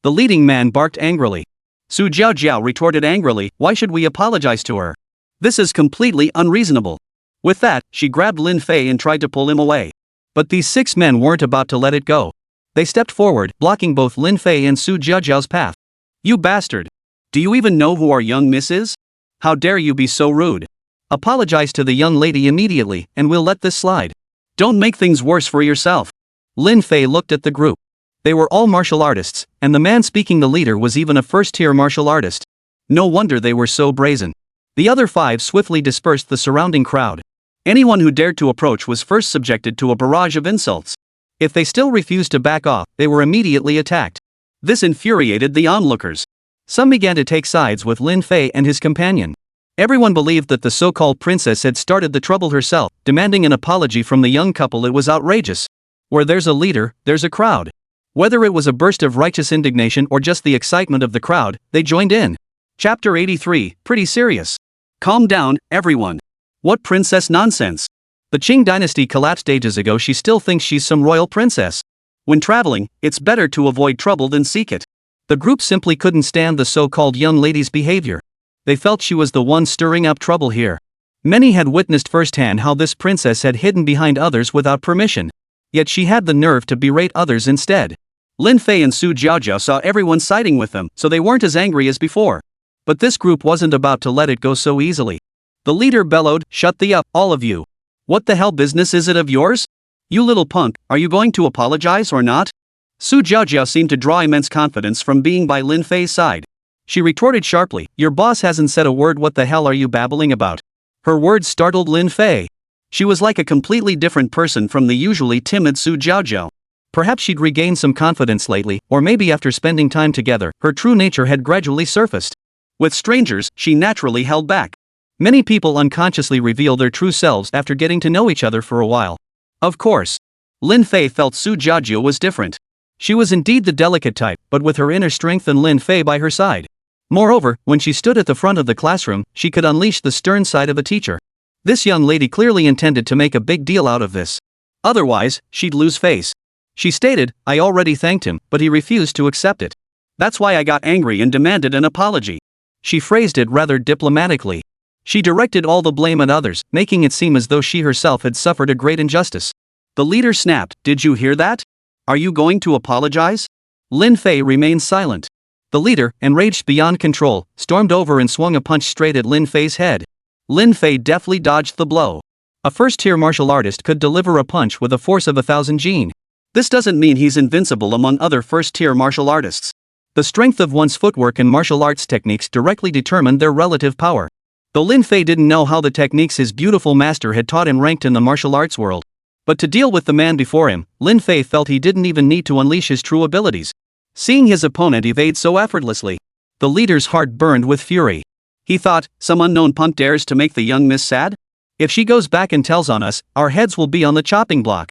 The leading man barked angrily. Su Jiaojiao retorted angrily, "Why should we apologize to her? This is completely unreasonable." With that, she grabbed Lin Fei and tried to pull him away. But these 6 men weren't about to let it go. They stepped forward, blocking both Lin Fei and Su Jiaojiao's path. "You bastard! Do you even know who our young miss is? How dare you be so rude? Apologize to the young lady immediately, and we'll let this slide. Don't make things worse for yourself." Lin Fei looked at the group. They were all martial artists, and the man speaking the leader was even a first-tier martial artist. No wonder they were so brazen. The other 5 swiftly dispersed the surrounding crowd. Anyone who dared to approach was first subjected to a barrage of insults. If they still refused to back off, they were immediately attacked. This infuriated the onlookers. Some began to take sides with Lin Fei and his companion. Everyone believed that the so-called princess had started the trouble herself, demanding an apology from the young couple. It was outrageous. Where there's a leader, there's a crowd. Whether it was a burst of righteous indignation or just the excitement of the crowd, they joined in. Chapter 83, pretty serious. Calm down, everyone. What princess nonsense? The Qing dynasty collapsed ages ago. She still thinks she's some royal princess. When traveling, it's better to avoid trouble than seek it. The group simply couldn't stand the so-called young lady's behavior. They felt she was the one stirring up trouble here. Many had witnessed firsthand how this princess had hidden behind others without permission. Yet she had the nerve to berate others instead. Lin Fei and Su Jiaojiao saw everyone siding with them, so they weren't as angry as before. But this group wasn't about to let it go so easily. The leader bellowed, "Shut the up, all of you. What the hell business is it of yours? You little punk, are you going to apologize or not?" Su Jiaojiao seemed to draw immense confidence from being by Lin Fei's side. She retorted sharply, "Your boss hasn't said a word, what the hell are you babbling about?" Her words startled Lin Fei. She was like a completely different person from the usually timid Su Jiaojiao. Perhaps she'd regained some confidence lately, or maybe after spending time together, her true nature had gradually surfaced. With strangers, she naturally held back. Many people unconsciously reveal their true selves after getting to know each other for a while. Of course, Lin Fei felt Su Jiaojiao was different. She was indeed the delicate type, but with her inner strength and Lin Fei by her side. Moreover, when she stood at the front of the classroom, she could unleash the stern side of a teacher. This young lady clearly intended to make a big deal out of this. Otherwise, she'd lose face. She stated, "I already thanked him, but he refused to accept it. That's why I got angry and demanded an apology." She phrased it rather diplomatically. She directed all the blame at others, making it seem as though she herself had suffered a great injustice. The leader snapped, "Did you hear that? Are you going to apologize?" Lin Fei remained silent. The leader, enraged beyond control, stormed over and swung a punch straight at Lin Fei's head. Lin Fei deftly dodged the blow. A first-tier martial artist could deliver a punch with a force of 1,000 jin. This doesn't mean he's invincible among other first-tier martial artists. The strength of one's footwork and martial arts techniques directly determined their relative power. Though Lin Fei didn't know how the techniques his beautiful master had taught him ranked in the martial arts world. But to deal with the man before him, Lin Fei felt he didn't even need to unleash his true abilities. Seeing his opponent evade so effortlessly, the leader's heart burned with fury. He thought, some unknown punk dares to make the young miss sad? If she goes back and tells on us, our heads will be on the chopping block.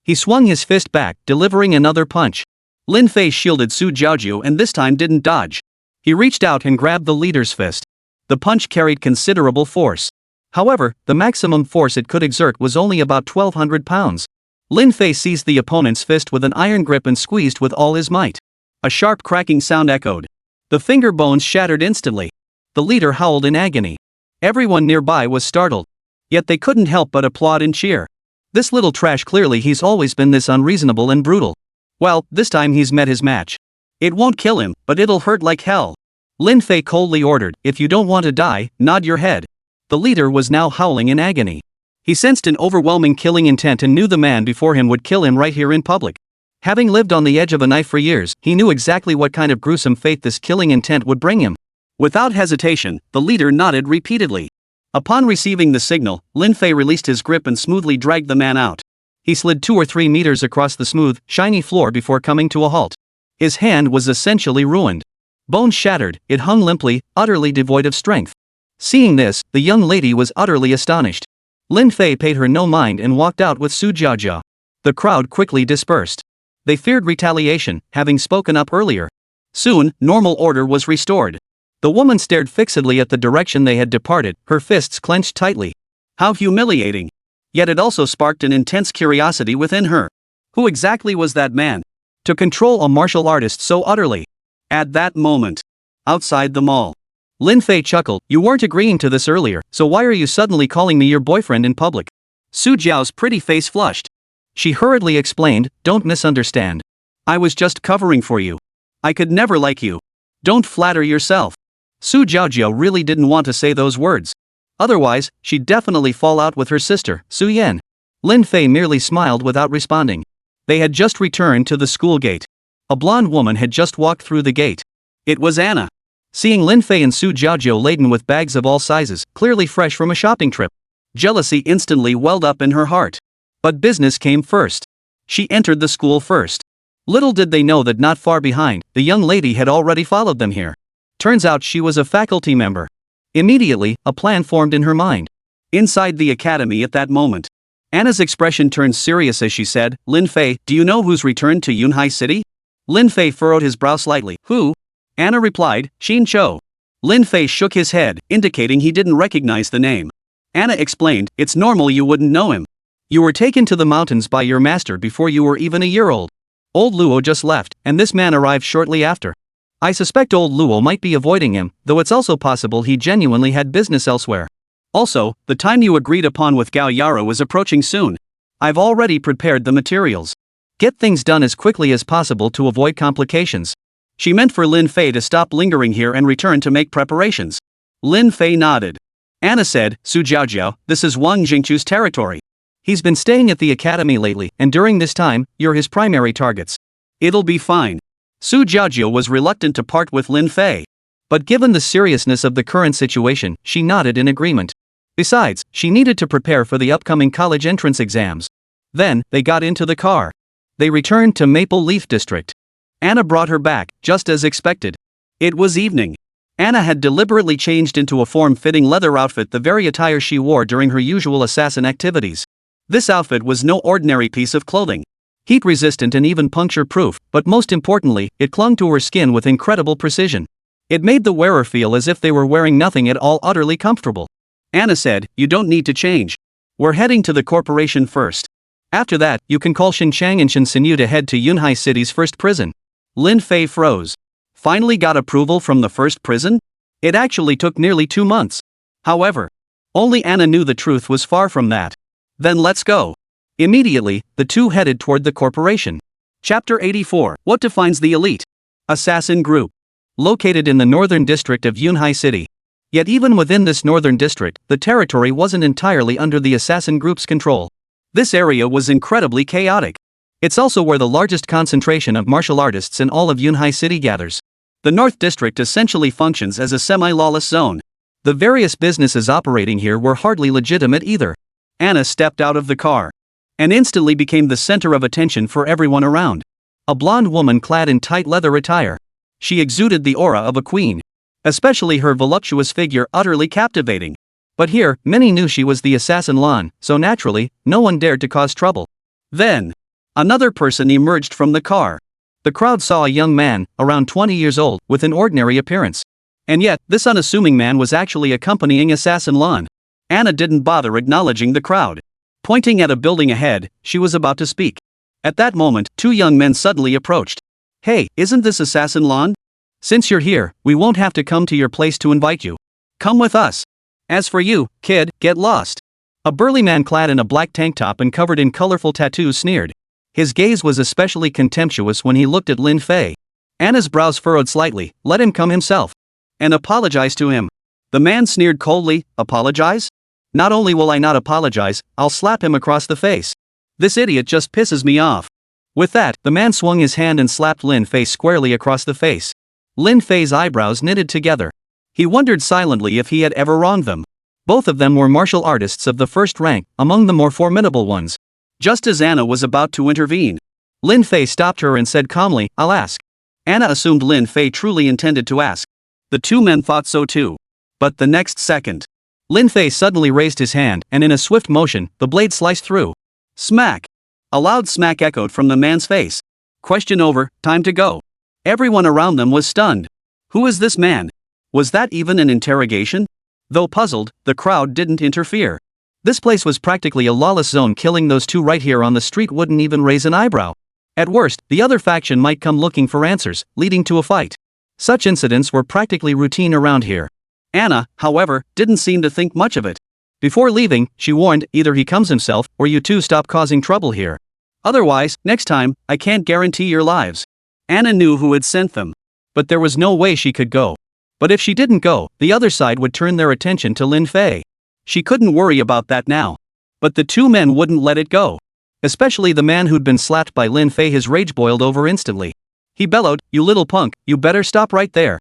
He swung his fist back, delivering another punch. Lin Fei shielded Su Jiaojiao and this time didn't dodge. He reached out and grabbed the leader's fist. The punch carried considerable force. However, the maximum force it could exert was only about 1,200 pounds. Lin Fei seized the opponent's fist with an iron grip and squeezed with all his might. A sharp cracking sound echoed. The finger bones shattered instantly. The leader howled in agony. Everyone nearby was startled. Yet they couldn't help but applaud and cheer. This little trash, clearly he's always been this unreasonable and brutal. Well, this time he's met his match. It won't kill him, but it'll hurt like hell. Lin Fei coldly ordered, "If you don't want to die, nod your head." The leader was now howling in agony. He sensed an overwhelming killing intent and knew the man before him would kill him right here in public. Having lived on the edge of a knife for years, he knew exactly what kind of gruesome fate this killing intent would bring him. Without hesitation, the leader nodded repeatedly. Upon receiving the signal, Lin Fei released his grip and smoothly dragged the man out. He slid 2 or 3 meters across the smooth, shiny floor before coming to a halt. His hand was essentially ruined. Bones shattered, it hung limply, utterly devoid of strength. Seeing this, the young lady was utterly astonished. Lin Fei paid her no mind and walked out with Su Jiaojiao. The crowd quickly dispersed. They feared retaliation, having spoken up earlier. Soon, normal order was restored. The woman stared fixedly at the direction they had departed, her fists clenched tightly. How humiliating! Yet it also sparked an intense curiosity within her. Who exactly was that man? To control a martial artist so utterly? At that moment, outside the mall, Lin Fei chuckled, "You weren't agreeing to this earlier, so why are you suddenly calling me your boyfriend in public?" Su Jiao's pretty face flushed. She hurriedly explained, "Don't misunderstand. I was just covering for you. I could never like you. Don't flatter yourself." Su Jiaojiao really didn't want to say those words. Otherwise, she'd definitely fall out with her sister, Su Yan. Lin Fei merely smiled without responding. They had just returned to the school gate. A blonde woman had just walked through the gate. It was Anna. Seeing Lin Fei and Su Jiaojiao laden with bags of all sizes, clearly fresh from a shopping trip, jealousy instantly welled up in her heart. But business came first. She entered the school first. Little did they know that not far behind, the young lady had already followed them here. Turns out she was a faculty member. Immediately, a plan formed in her mind. Inside the academy at that moment, Anna's expression turned serious as she said, "Lin Fei, do you know who's returned to Yunhai City?" Lin Fei furrowed his brow slightly. "Who?" Anna replied, "Xin Chou." Lin Fei shook his head, indicating he didn't recognize the name. Anna explained, "It's normal you wouldn't know him. You were taken to the mountains by your master before you were even a year old. Old Luo just left, and this man arrived shortly after. I suspect old Luo might be avoiding him, though it's also possible he genuinely had business elsewhere. Also, the time you agreed upon with Gao Yaro is approaching soon. I've already prepared the materials. Get things done as quickly as possible to avoid complications." She meant for Lin Fei to stop lingering here and return to make preparations. Lin Fei nodded. Anna said, "Su Jiaojiao, this is Wang Jingchu's territory. He's been staying at the academy lately, and during this time, you're his primary targets. It'll be fine. Su Jiajiu was reluctant to part with Lin Fei. But given the seriousness of the current situation, she nodded in agreement. Besides, she needed to prepare for the upcoming college entrance exams. Then, they got into the car. They returned to Maple Leaf District. Anna brought her back, just as expected. It was evening. Anna had deliberately changed into a form-fitting leather outfit, the very attire she wore during her usual assassin activities. This outfit was no ordinary piece of clothing. Heat-resistant and even puncture-proof, but most importantly, it clung to her skin with incredible precision. It made the wearer feel as if they were wearing nothing at all, utterly comfortable. Anna said, "You don't need to change. We're heading to the corporation first. After that, you can call Shen Xinyu and Shen Xinyu to head to Yunhai City's first prison." Lin Fei froze. Finally got approval from the first prison? It actually took nearly 2 months. However, only Anna knew the truth was far from that. Then let's go. Immediately, the two headed toward the corporation. Chapter 84. What defines the elite? Assassin Group. Located in the northern district of Yunhai City. Yet even within this northern district, the territory wasn't entirely under the Assassin Group's control. This area was incredibly chaotic. It's also where the largest concentration of martial artists in all of Yunhai City gathers. The North District essentially functions as a semi-lawless zone. The various businesses operating here were hardly legitimate either. Anna stepped out of the car and instantly became the center of attention for everyone around. A blonde woman clad in tight leather attire. She exuded the aura of a queen. Especially her voluptuous figure, utterly captivating. But here, many knew she was the assassin Lin, so naturally, no one dared to cause trouble. Then, another person emerged from the car. The crowd saw a young man, around 20 years old, with an ordinary appearance. And yet, this unassuming man was actually accompanying assassin Lin. Anna didn't bother acknowledging the crowd. Pointing at a building ahead, she was about to speak. At that moment, 2 young men suddenly approached. "Hey, isn't this assassin Lin? Since you're here, we won't have to come to your place to invite you. Come with us. As for you, kid, get lost." A burly man clad in a black tank top and covered in colorful tattoos sneered. His gaze was especially contemptuous when he looked at Lin Fei. Anna's brows furrowed slightly. "Let him come himself. And apologize to him." The man sneered coldly. "Apologize? Not only will I not apologize, I'll slap him across the face. This idiot just pisses me off." With that, the man swung his hand and slapped Lin Fei squarely across the face. Lin Fei's eyebrows knitted together. He wondered silently if he had ever wronged them. Both of them were martial artists of the first rank, among the more formidable ones. Just as Anna was about to intervene, Lin Fei stopped her and said calmly, "I'll ask." Anna assumed Lin Fei truly intended to ask. The 2 men thought so too. But the next second, Lin Fei suddenly raised his hand, and in a swift motion, the blade sliced through. Smack! A loud smack echoed from the man's face. Question over, time to go. Everyone around them was stunned. Who is this man? Was that even an interrogation? Though puzzled, the crowd didn't interfere. This place was practically a lawless zone. Killing those 2 right here on the street wouldn't even raise an eyebrow. At worst, the other faction might come looking for answers, leading to a fight. Such incidents were practically routine around here. Anna, however, didn't seem to think much of it. Before leaving, she warned, "Either he comes himself, or you 2 stop causing trouble here. Otherwise, next time, I can't guarantee your lives." Anna knew who had sent them. But there was no way she could go. But if she didn't go, the other side would turn their attention to Lin Fei. She couldn't worry about that now. But the 2 men wouldn't let it go. Especially the man who'd been slapped by Lin Fei. His rage boiled over instantly. He bellowed, "You little punk, you better stop right there.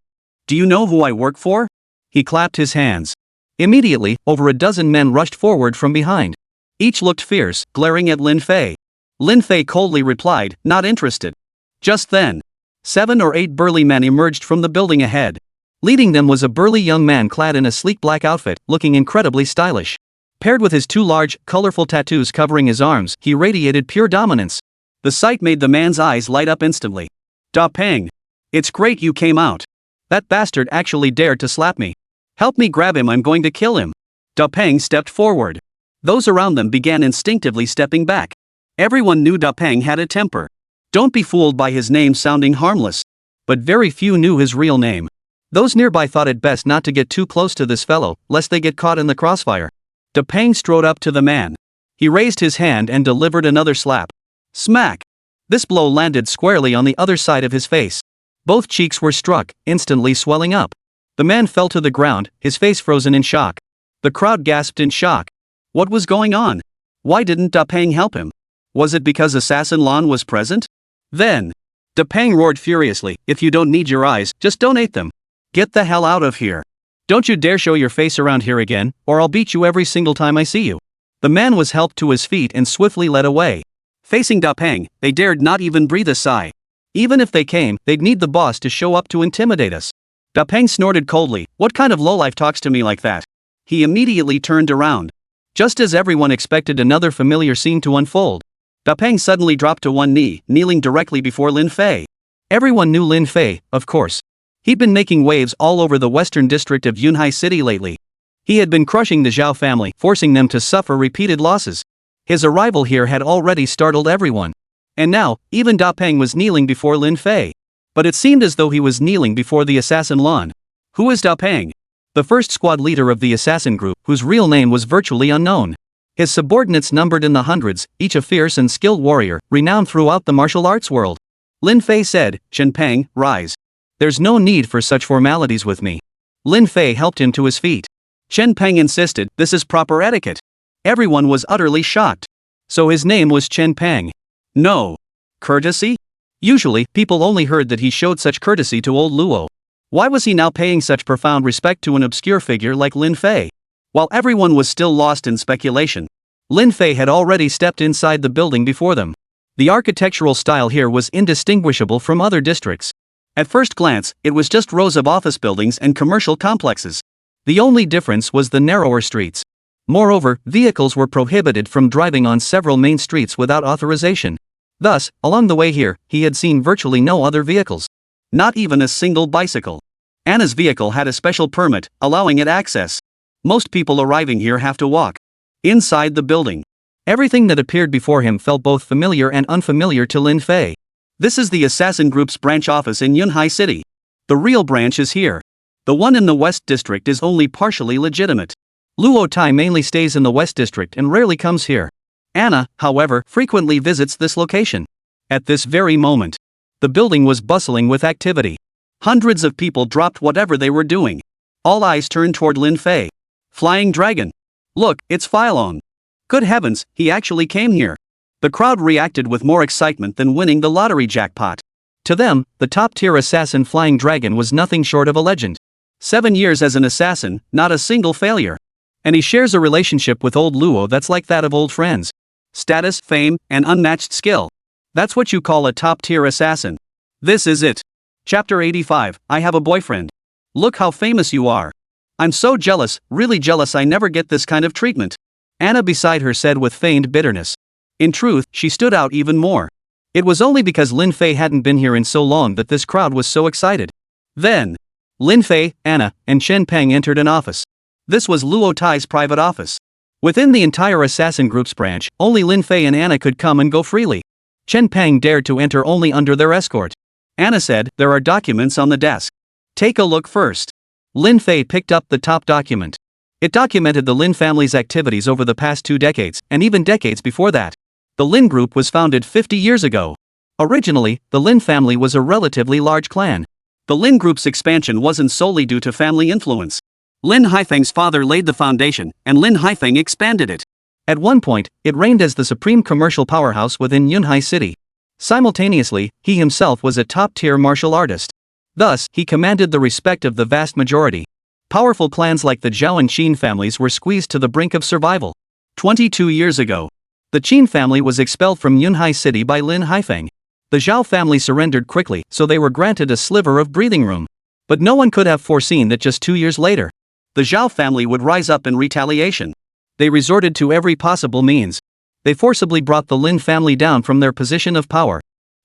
Do you know who I work for?" He clapped his hands. Immediately, over a dozen men rushed forward from behind. Each looked fierce, glaring at Lin Fei. Lin Fei coldly replied, "Not interested." Just then, 7 or 8 burly men emerged from the building ahead. Leading them was a burly young man clad in a sleek black outfit, looking incredibly stylish. Paired with his 2 large, colorful tattoos covering his arms, he radiated pure dominance. The sight made the man's eyes light up instantly. "Da Peng. It's great you came out. That bastard actually dared to slap me. Help me grab him, I'm going to kill him." Da Peng stepped forward. Those around them began instinctively stepping back. Everyone knew Da Peng had a temper. Don't be fooled by his name sounding harmless. But very few knew his real name. Those nearby thought it best not to get too close to this fellow, lest they get caught in the crossfire. Da Peng strode up to the man. He raised his hand and delivered another slap. Smack! This blow landed squarely on the other side of his face. Both cheeks were struck, instantly swelling up. The man fell to the ground, his face frozen in shock. The crowd gasped in shock. What was going on? Why didn't Da Peng help him? Was it because Assassin Lin was present? Then, Deepening roared furiously, if you don't need your eyes, just donate them. Get the hell out of here. Don't you dare show your face around here again, or I'll beat you every single time I see you. The man was helped to his feet and swiftly led away. Facing Deepening, they dared not even breathe a sigh. Even if they came, they'd need the boss to show up to intimidate us. Deepening snorted coldly, what kind of lowlife talks to me like that? He immediately turned around. Just as everyone expected another familiar scene to unfold, Deepening suddenly dropped to one knee, kneeling directly before Lin Fei. Everyone knew Lin Fei, of course. He'd been making waves all over the western district of Yunhai City lately. He had been crushing the Zhao family, forcing them to suffer repeated losses. His arrival here had already startled everyone. And now, even Deepening was kneeling before Lin Fei. But it seemed as though he was kneeling before the assassin Lin. Who is Deepening? The first squad leader of the assassin group, whose real name was virtually unknown. His subordinates numbered in the hundreds, each a fierce and skilled warrior, renowned throughout the martial arts world. Lin Fei said, Shenpeng, rise. There's no need for such formalities with me. Lin Fei helped him to his feet. Shenpeng insisted, this is proper etiquette. Everyone was utterly shocked. So his name was Shenpeng. No. Courtesy? Usually, people only heard that he showed such courtesy to old Luo. Why was he now paying such profound respect to an obscure figure like Lin Fei? While everyone was still lost in speculation, Lin Fei had already stepped inside the building before them. The architectural style here was indistinguishable from other districts. At first glance, it was just rows of office buildings and commercial complexes. The only difference was the narrower streets. Moreover, vehicles were prohibited from driving on several main streets without authorization. Thus, along the way here, he had seen virtually no other vehicles. Not even a single bicycle. Anna's vehicle had a special permit, allowing it access. Most people arriving here have to walk. Inside the building, everything that appeared before him felt both familiar and unfamiliar to Lin Fei. This is the Assassin Group's branch office in Yunhai City. The real branch is here. The one in the West District is only partially legitimate. Luo Tai mainly stays in the West District and rarely comes here. Anna, however, frequently visits this location. At this very moment, the building was bustling with activity. Hundreds of people dropped whatever they were doing. All eyes turned toward Lin Fei. Flying Dragon. Look, it's Phylon. Good heavens, he actually came here. The crowd reacted with more excitement than winning the lottery jackpot. To them, the top-tier assassin Flying Dragon was nothing short of a legend. 7 years as an assassin, not a single failure. And he shares a relationship with old Luo that's like that of old friends. Status, fame, and unmatched skill. That's what you call a top-tier assassin. This is it. Chapter 85, I have a boyfriend. Look how famous you are. I'm so jealous, really jealous I never get this kind of treatment. Anna beside her said with feigned bitterness. In truth, she stood out even more. It was only because Lin Fei hadn't been here in so long that this crowd was so excited. Then, Lin Fei, Anna, and Shenpeng entered an office. This was Luo Tai's private office. Within the entire Assassin Group's branch, only Lin Fei and Anna could come and go freely. Shenpeng dared to enter only under their escort. Anna said, there are documents on the desk. Take a look first. Lin Fei picked up the top document. It documented the Lin family's activities over the past 2 decades, and even decades before that. The Lin Group was founded 50 years ago. Originally, the Lin family was a relatively large clan. The Lin Group's expansion wasn't solely due to family influence. Lin Haifeng's father laid the foundation, and Lin Haifeng expanded it. At one point, it reigned as the supreme commercial powerhouse within Yunhai City. Simultaneously, he himself was a top-tier martial artist. Thus, he commanded the respect of the vast majority. Powerful clans like the Zhao and Qin families were squeezed to the brink of survival. 22 years ago, the Qin family was expelled from Yunhai City by Lin Haifeng. The Zhao family surrendered quickly, so they were granted a sliver of breathing room. But no one could have foreseen that just 2 years later, the Zhao family would rise up in retaliation. They resorted to every possible means. They forcibly brought the Lin family down from their position of power.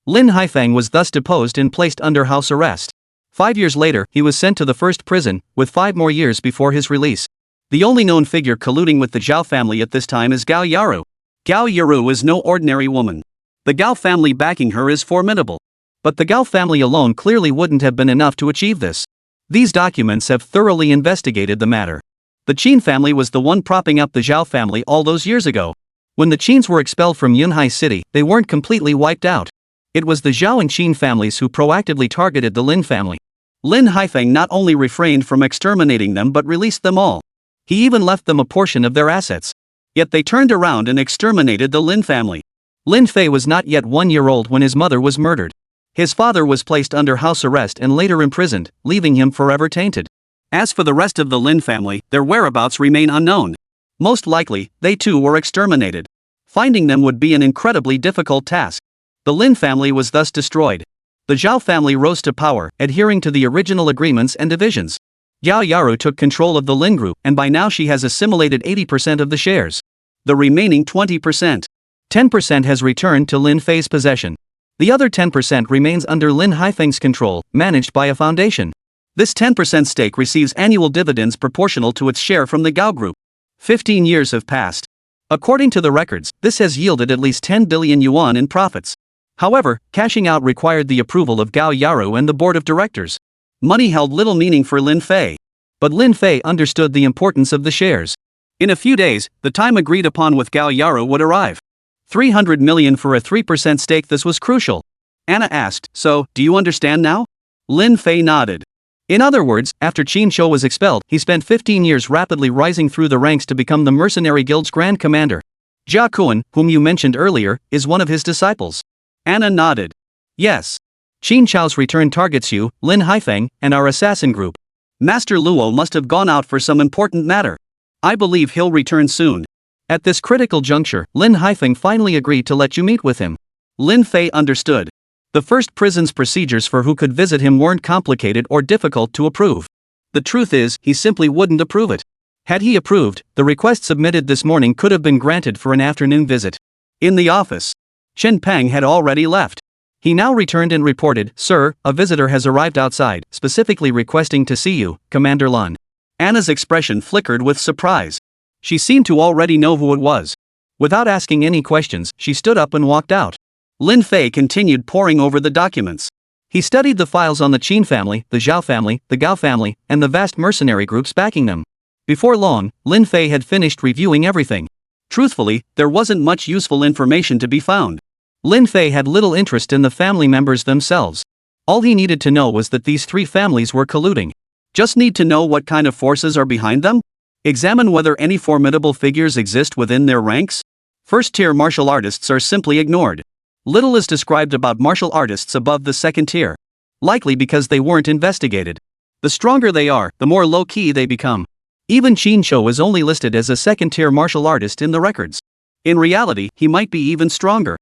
Lin Haifeng was thus deposed and placed under house arrest. 5 years later, he was sent to the first prison, with 5 more years before his release. The only known figure colluding with the Zhao family at this time is Gao Yaru. Gao Yaru is no ordinary woman. The Gao family backing her is formidable. But the Gao family alone clearly wouldn't have been enough to achieve this. These documents have thoroughly investigated the matter. The Qin family was the one propping up the Zhao family all those years ago. When the Qins were expelled from Yunhai City, they weren't completely wiped out. It was the Zhao and Qin families who proactively targeted the Lin family. Lin Haifeng not only refrained from exterminating them but released them all. He even left them a portion of their assets. Yet they turned around and exterminated the Lin family. Lin Fei was not yet 1 year old when his mother was murdered. His father was placed under house arrest and later imprisoned, leaving him forever tainted. As for the rest of the Lin family, their whereabouts remain unknown. Most likely, they too were exterminated. Finding them would be an incredibly difficult task. The Lin family was thus destroyed. The Zhao family rose to power, adhering to the original agreements and divisions. Yao Yaru took control of the Lin Group, and by now she has assimilated 80% of the shares. The remaining 20%. 10% has returned to Lin Fei's possession. The other 10% remains under Lin Haifeng's control, managed by a foundation. This 10% stake receives annual dividends proportional to its share from the Gao Group. 15 years have passed. According to the records, this has yielded at least 10 billion yuan in profits. However, cashing out required the approval of Gao Yaru and the board of directors. Money held little meaning for Lin Fei. But Lin Fei understood the importance of the shares. In a few days, the time agreed upon with Gao Yaru would arrive. 300 million for a 3% stake. This was crucial. Anna asked, "So, do you understand now?" Lin Fei nodded. In other words, after Qin Shou was expelled, he spent 15 years rapidly rising through the ranks to become the Mercenary Guild's Grand Commander. Jia Kuan, whom you mentioned earlier, is one of his disciples. Anna nodded. Yes. Qin Shou's return targets you, Lin Haifeng, and our assassin group. Master Luo must have gone out for some important matter. I believe he'll return soon. At this critical juncture, Lin Haifeng finally agreed to let you meet with him. Lin Fei understood. The first prison's procedures for who could visit him weren't complicated or difficult to approve. The truth is, he simply wouldn't approve it. Had he approved, the request submitted this morning could have been granted for an afternoon visit. In the office, Shen Pang had already left. He now returned and reported, "Sir, a visitor has arrived outside, specifically requesting to see you, Commander Lin." Anna's expression flickered with surprise. She seemed to already know who it was. Without asking any questions, she stood up and walked out. Lin Fei continued poring over the documents. He studied the files on the Qin family, the Zhao family, the Gao family, and the vast mercenary groups backing them. Before long, Lin Fei had finished reviewing everything. Truthfully, there wasn't much useful information to be found. Lin Fei had little interest in the family members themselves. All he needed to know was that these three families were colluding. Just need to know what kind of forces are behind them? Examine whether any formidable figures exist within their ranks? First-tier martial artists are simply ignored. Little is described about martial artists above the second tier. Likely because they weren't investigated. The stronger they are, the more low-key they become. Even Qin Shou is only listed as a second-tier martial artist in the records. In reality, he might be even stronger.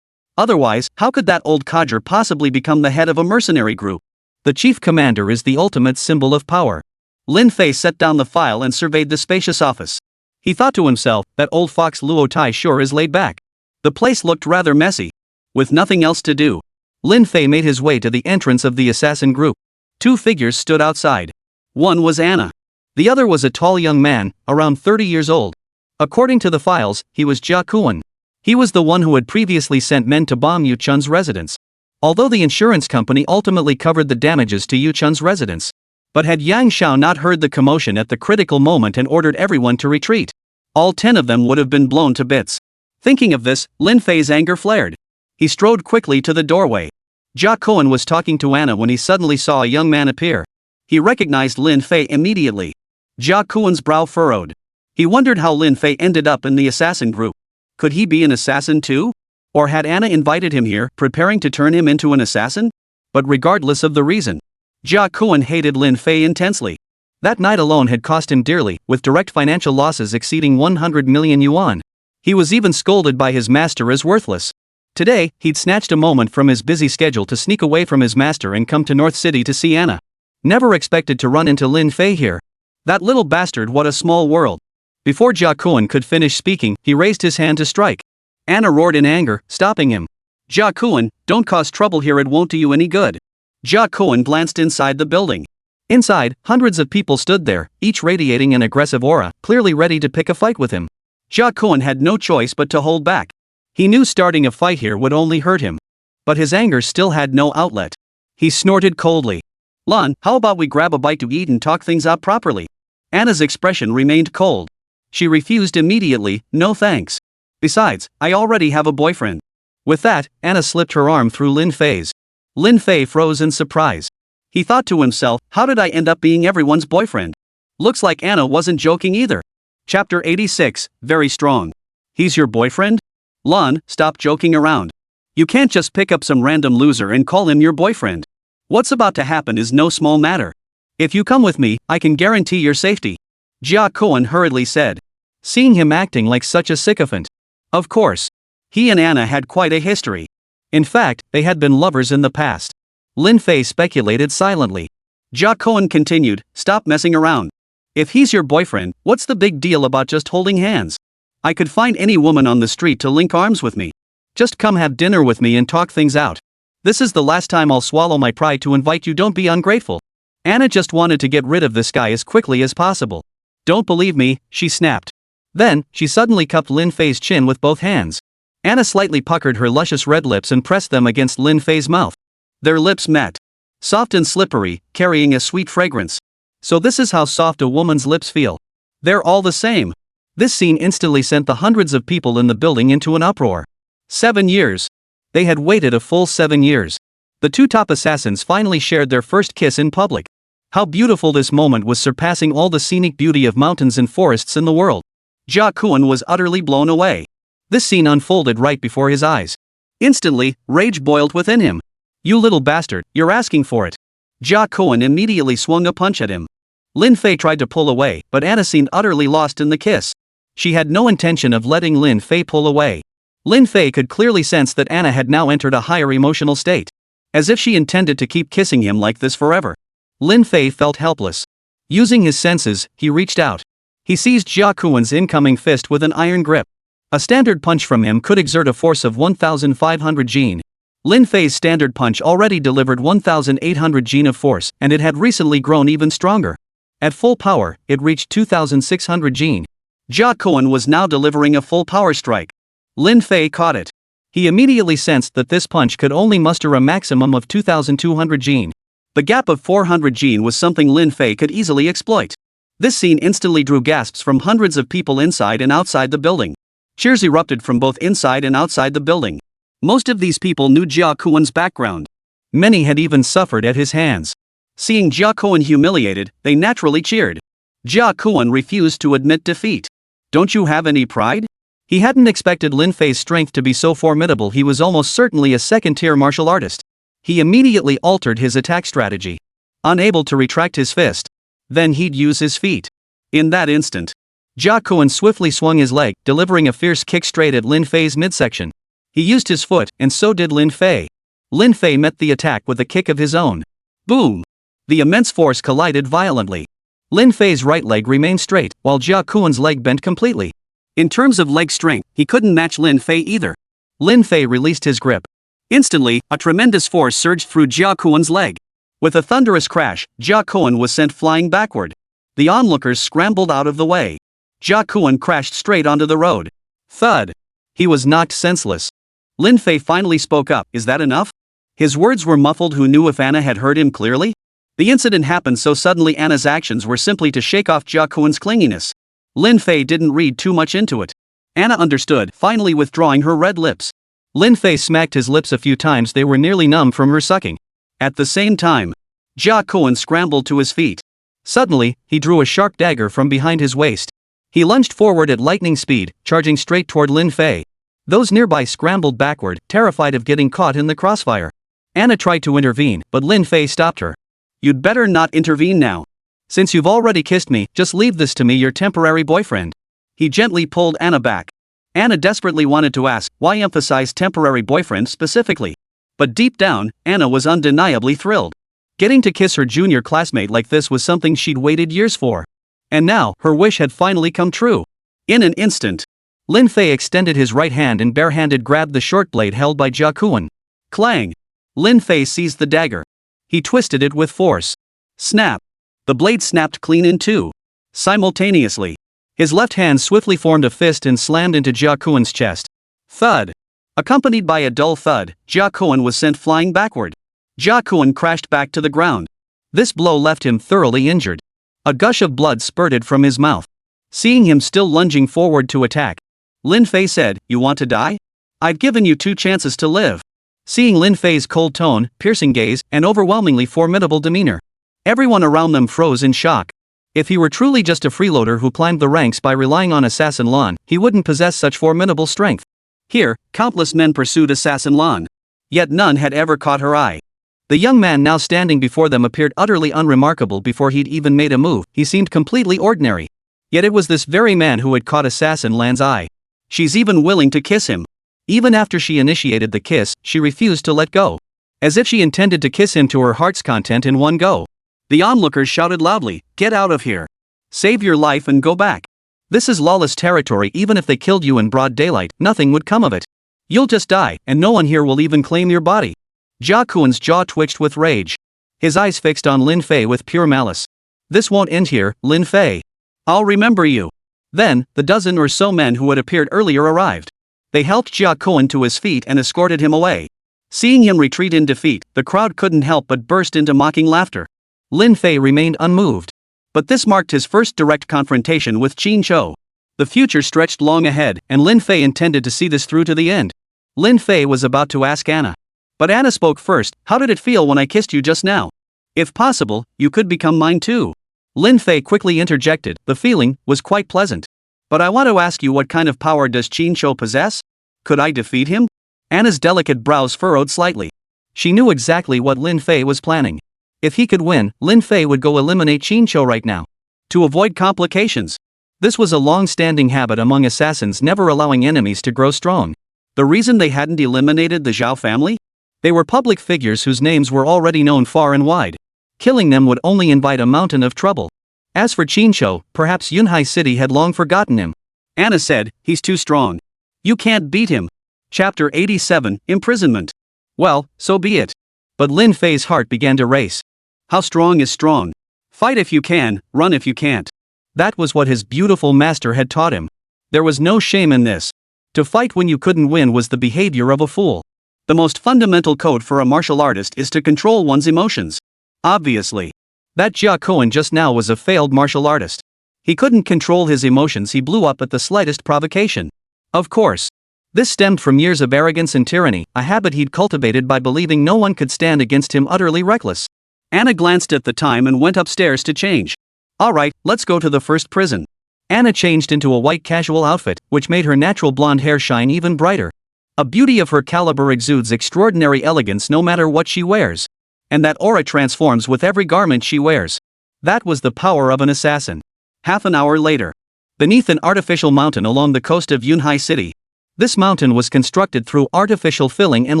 Otherwise, how could that old codger possibly become the head of a mercenary group? The chief commander is the ultimate symbol of power. Lin Fei set down the file and surveyed the spacious office. He thought to himself, that old fox Luo Tai sure is laid back. The place looked rather messy. With nothing else to do, Lin Fei made his way to the entrance of the assassin group. Two figures stood outside. One was Anna. The other was a tall young man, around 30 years old. According to the files, he was Jia Kuan. He was the one who had previously sent men to bomb Yu Chun's residence. Although the insurance company ultimately covered the damages to Yu Chun's residence. But had Yang Xiao not heard the commotion at the critical moment and ordered everyone to retreat, all 10 of them would have been blown to bits. Thinking of this, Lin Fei's anger flared. He strode quickly to the doorway. Jia Kuan was talking to Anna when he suddenly saw a young man appear. He recognized Lin Fei immediately. Jia Kuan's brow furrowed. He wondered how Lin Fei ended up in the assassin group. Could he be an assassin too? Or had Anna invited him here, preparing to turn him into an assassin? But regardless of the reason, Jia Kuan hated Lin Fei intensely. That night alone had cost him dearly, with direct financial losses exceeding 100 million yuan. He was even scolded by his master as worthless. Today, he'd snatched a moment from his busy schedule to sneak away from his master and come to North City to see Anna. Never expected to run into Lin Fei here. That little bastard, what a small world. Before Jia Kuan could finish speaking, he raised his hand to strike. Anna roared in anger, stopping him. Jia Kuan, don't cause trouble here, it won't do you any good. Jia Kuan glanced inside the building. Inside, hundreds of people stood there, each radiating an aggressive aura, clearly ready to pick a fight with him. Jia Kuan had no choice but to hold back. He knew starting a fight here would only hurt him. But his anger still had no outlet. He snorted coldly. Lin, how about we grab a bite to eat and talk things out properly? Anna's expression remained cold. She refused immediately, no thanks. Besides, I already have a boyfriend. With that, Anna slipped her arm through Lin Fei's. Lin Fei froze in surprise. He thought to himself, how did I end up being everyone's boyfriend? Looks like Anna wasn't joking either. Chapter 86, Very Strong. He's your boyfriend? Lin, stop joking around. You can't just pick up some random loser and call him your boyfriend. What's about to happen is no small matter. If you come with me, I can guarantee your safety. Jia Koan hurriedly said, seeing him acting like such a sycophant. Of course. He and Anna had quite a history. In fact, they had been lovers in the past. Lin Fei speculated silently. Jia Koan continued, stop messing around. If he's your boyfriend, what's the big deal about just holding hands? I could find any woman on the street to link arms with me. Just come have dinner with me and talk things out. This is the last time I'll swallow my pride to invite you. Don't be ungrateful. Anna just wanted to get rid of this guy as quickly as possible. Don't believe me, she snapped. Then, she suddenly cupped Lin Fei's chin with both hands. Anna slightly puckered her luscious red lips and pressed them against Lin Fei's mouth. Their lips met. Soft and slippery, carrying a sweet fragrance. So this is how soft a woman's lips feel. They're all the same. This scene instantly sent the hundreds of people in the building into an uproar. 7 years. They had waited a full 7 years. The two top assassins finally shared their first kiss in public. How beautiful this moment was, surpassing all the scenic beauty of mountains and forests in the world. Jia Kuan was utterly blown away. This scene unfolded right before his eyes. Instantly, rage boiled within him. You little bastard, you're asking for it. Jia Kuan immediately swung a punch at him. Lin Fei tried to pull away, but Anna seemed utterly lost in the kiss. She had no intention of letting Lin Fei pull away. Lin Fei could clearly sense that Anna had now entered a higher emotional state. As if she intended to keep kissing him like this forever. Lin Fei felt helpless. Using his senses, he reached out. He seized Jia Kuan's incoming fist with an iron grip. A standard punch from him could exert a force of 1,500 Jin. Lin Fei's standard punch already delivered 1,800 Jin of force, and it had recently grown even stronger. At full power, it reached 2,600 Jin. Jia Kuan was now delivering a full power strike. Lin Fei caught it. He immediately sensed that this punch could only muster a maximum of 2,200 Jin. The gap of 400 Jin was something Lin Fei could easily exploit. This scene instantly drew gasps from hundreds of people inside and outside the building. Cheers erupted from both inside and outside the building. Most of these people knew Jia Kuan's background. Many had even suffered at his hands. Seeing Jia Kuan humiliated, they naturally cheered. Jia Kuan refused to admit defeat. Don't you have any pride? He hadn't expected Lin Fei's strength to be so formidable. He was almost certainly a second-tier martial artist. He immediately altered his attack strategy. Unable to retract his fist. Then he'd use his feet. In that instant, Jia Kuan swiftly swung his leg, delivering a fierce kick straight at Lin Fei's midsection. He used his foot, and so did Lin Fei. Lin Fei met the attack with a kick of his own. Boom! The immense force collided violently. Lin Fei's right leg remained straight, while Jia Kuan's leg bent completely. In terms of leg strength, he couldn't match Lin Fei either. Lin Fei released his grip. Instantly, a tremendous force surged through Jia Kuan's leg. With a thunderous crash, Jia Kuan was sent flying backward. The onlookers scrambled out of the way. Jia Kuan crashed straight onto the road. Thud! He was knocked senseless. Lin Fei finally spoke up. Is that enough? His words were muffled. Who knew if Anna had heard him clearly? The incident happened so suddenly. Anna's actions were simply to shake off Jia Kuan's clinginess. Lin Fei didn't read too much into it. Anna understood, finally withdrawing her red lips. Lin Fei smacked his lips a few times. They were nearly numb from her sucking. At the same time, Jia Kuan scrambled to his feet. Suddenly, he drew a sharp dagger from behind his waist. He lunged forward at lightning speed, charging straight toward Lin Fei. Those nearby scrambled backward, terrified of getting caught in the crossfire. Anna tried to intervene, but Lin Fei stopped her. You'd better not intervene now. Since you've already kissed me, just leave this to me, your temporary boyfriend. He gently pulled Anna back. Anna desperately wanted to ask, why emphasize temporary boyfriend specifically? But deep down, Anna was undeniably thrilled. Getting to kiss her junior classmate like this was something she'd waited years for. And now, her wish had finally come true. In an instant, Lin Fei extended his right hand and barehanded grabbed the short blade held by Jia Kuan. Clang! Lin Fei seized the dagger. He twisted it with force. Snap! The blade snapped clean in two. Simultaneously, his left hand swiftly formed a fist and slammed into Jia Kuan's chest. Thud! Accompanied by a dull thud, Jia Kuan was sent flying backward. Jia Kuan crashed back to the ground. This blow left him thoroughly injured. A gush of blood spurted from his mouth. Seeing him still lunging forward to attack, Lin Fei said, "You want to die? I've given you 2 chances to live." Seeing Lin Fei's cold tone, piercing gaze, and overwhelmingly formidable demeanor, everyone around them froze in shock. If he were truly just a freeloader who climbed the ranks by relying on assassin Lin, he wouldn't possess such formidable strength. Here, countless men pursued assassin Lin. Yet none had ever caught her eye. The young man now standing before them appeared utterly unremarkable before he'd even made a move. He seemed completely ordinary. Yet it was this very man who had caught assassin Lin's eye. She's even willing to kiss him. Even after she initiated the kiss, she refused to let go. As if she intended to kiss him to her heart's content in one go. The onlookers shouted loudly, "Get out of here. Save your life and go back. This is lawless territory. Even if they killed you in broad daylight, nothing would come of it. You'll just die, and no one here will even claim your body." Jia Kuan's jaw twitched with rage. His eyes fixed on Lin Fei with pure malice. "This won't end here, Lin Fei. I'll remember you." Then, the dozen or so men who had appeared earlier arrived. They helped Jia Kuan to his feet and escorted him away. Seeing him retreat in defeat, the crowd couldn't help but burst into mocking laughter. Lin Fei remained unmoved. But this marked his first direct confrontation with Qin Chou. The future stretched long ahead, and Lin Fei intended to see this through to the end. Lin Fei was about to ask Anna. But Anna spoke first. "How did it feel when I kissed you just now? If possible, you could become mine too." Lin Fei quickly interjected. "The feeling was quite pleasant. But I want to ask you, what kind of power does Qin Chou possess? Could I defeat him?" Anna's delicate brows furrowed slightly. She knew exactly what Lin Fei was planning. If he could win, Lin Fei would go eliminate Qin Chou right now. To avoid complications. This was a long-standing habit among assassins, never allowing enemies to grow strong. The reason they hadn't eliminated the Zhao family? They were public figures whose names were already known far and wide. Killing them would only invite a mountain of trouble. As for Qin Chou, perhaps Yunhai City had long forgotten him. Anna said, "He's too strong. You can't beat him." Chapter 87, Imprisonment. Well, so be it. But Lin Fei's heart began to race. How strong is strong? Fight if you can, run if you can't. That was what his beautiful master had taught him. There was no shame in this. To fight when you couldn't win was the behavior of a fool. The most fundamental code for a martial artist is to control one's emotions. Obviously. That Jia Kuan just now was a failed martial artist. He couldn't control his emotions. He blew up at the slightest provocation. Of course. This stemmed from years of arrogance and tyranny, a habit he'd cultivated by believing no one could stand against him, utterly reckless. Anna glanced at the time and went upstairs to change. "All right, let's go to the first prison." Anna changed into a white casual outfit, which made her natural blonde hair shine even brighter. A beauty of her caliber exudes extraordinary elegance no matter what she wears. And that aura transforms with every garment she wears. That was the power of an assassin. Half an hour later. Beneath an artificial mountain along the coast of Yunhai City. This mountain was constructed through artificial filling and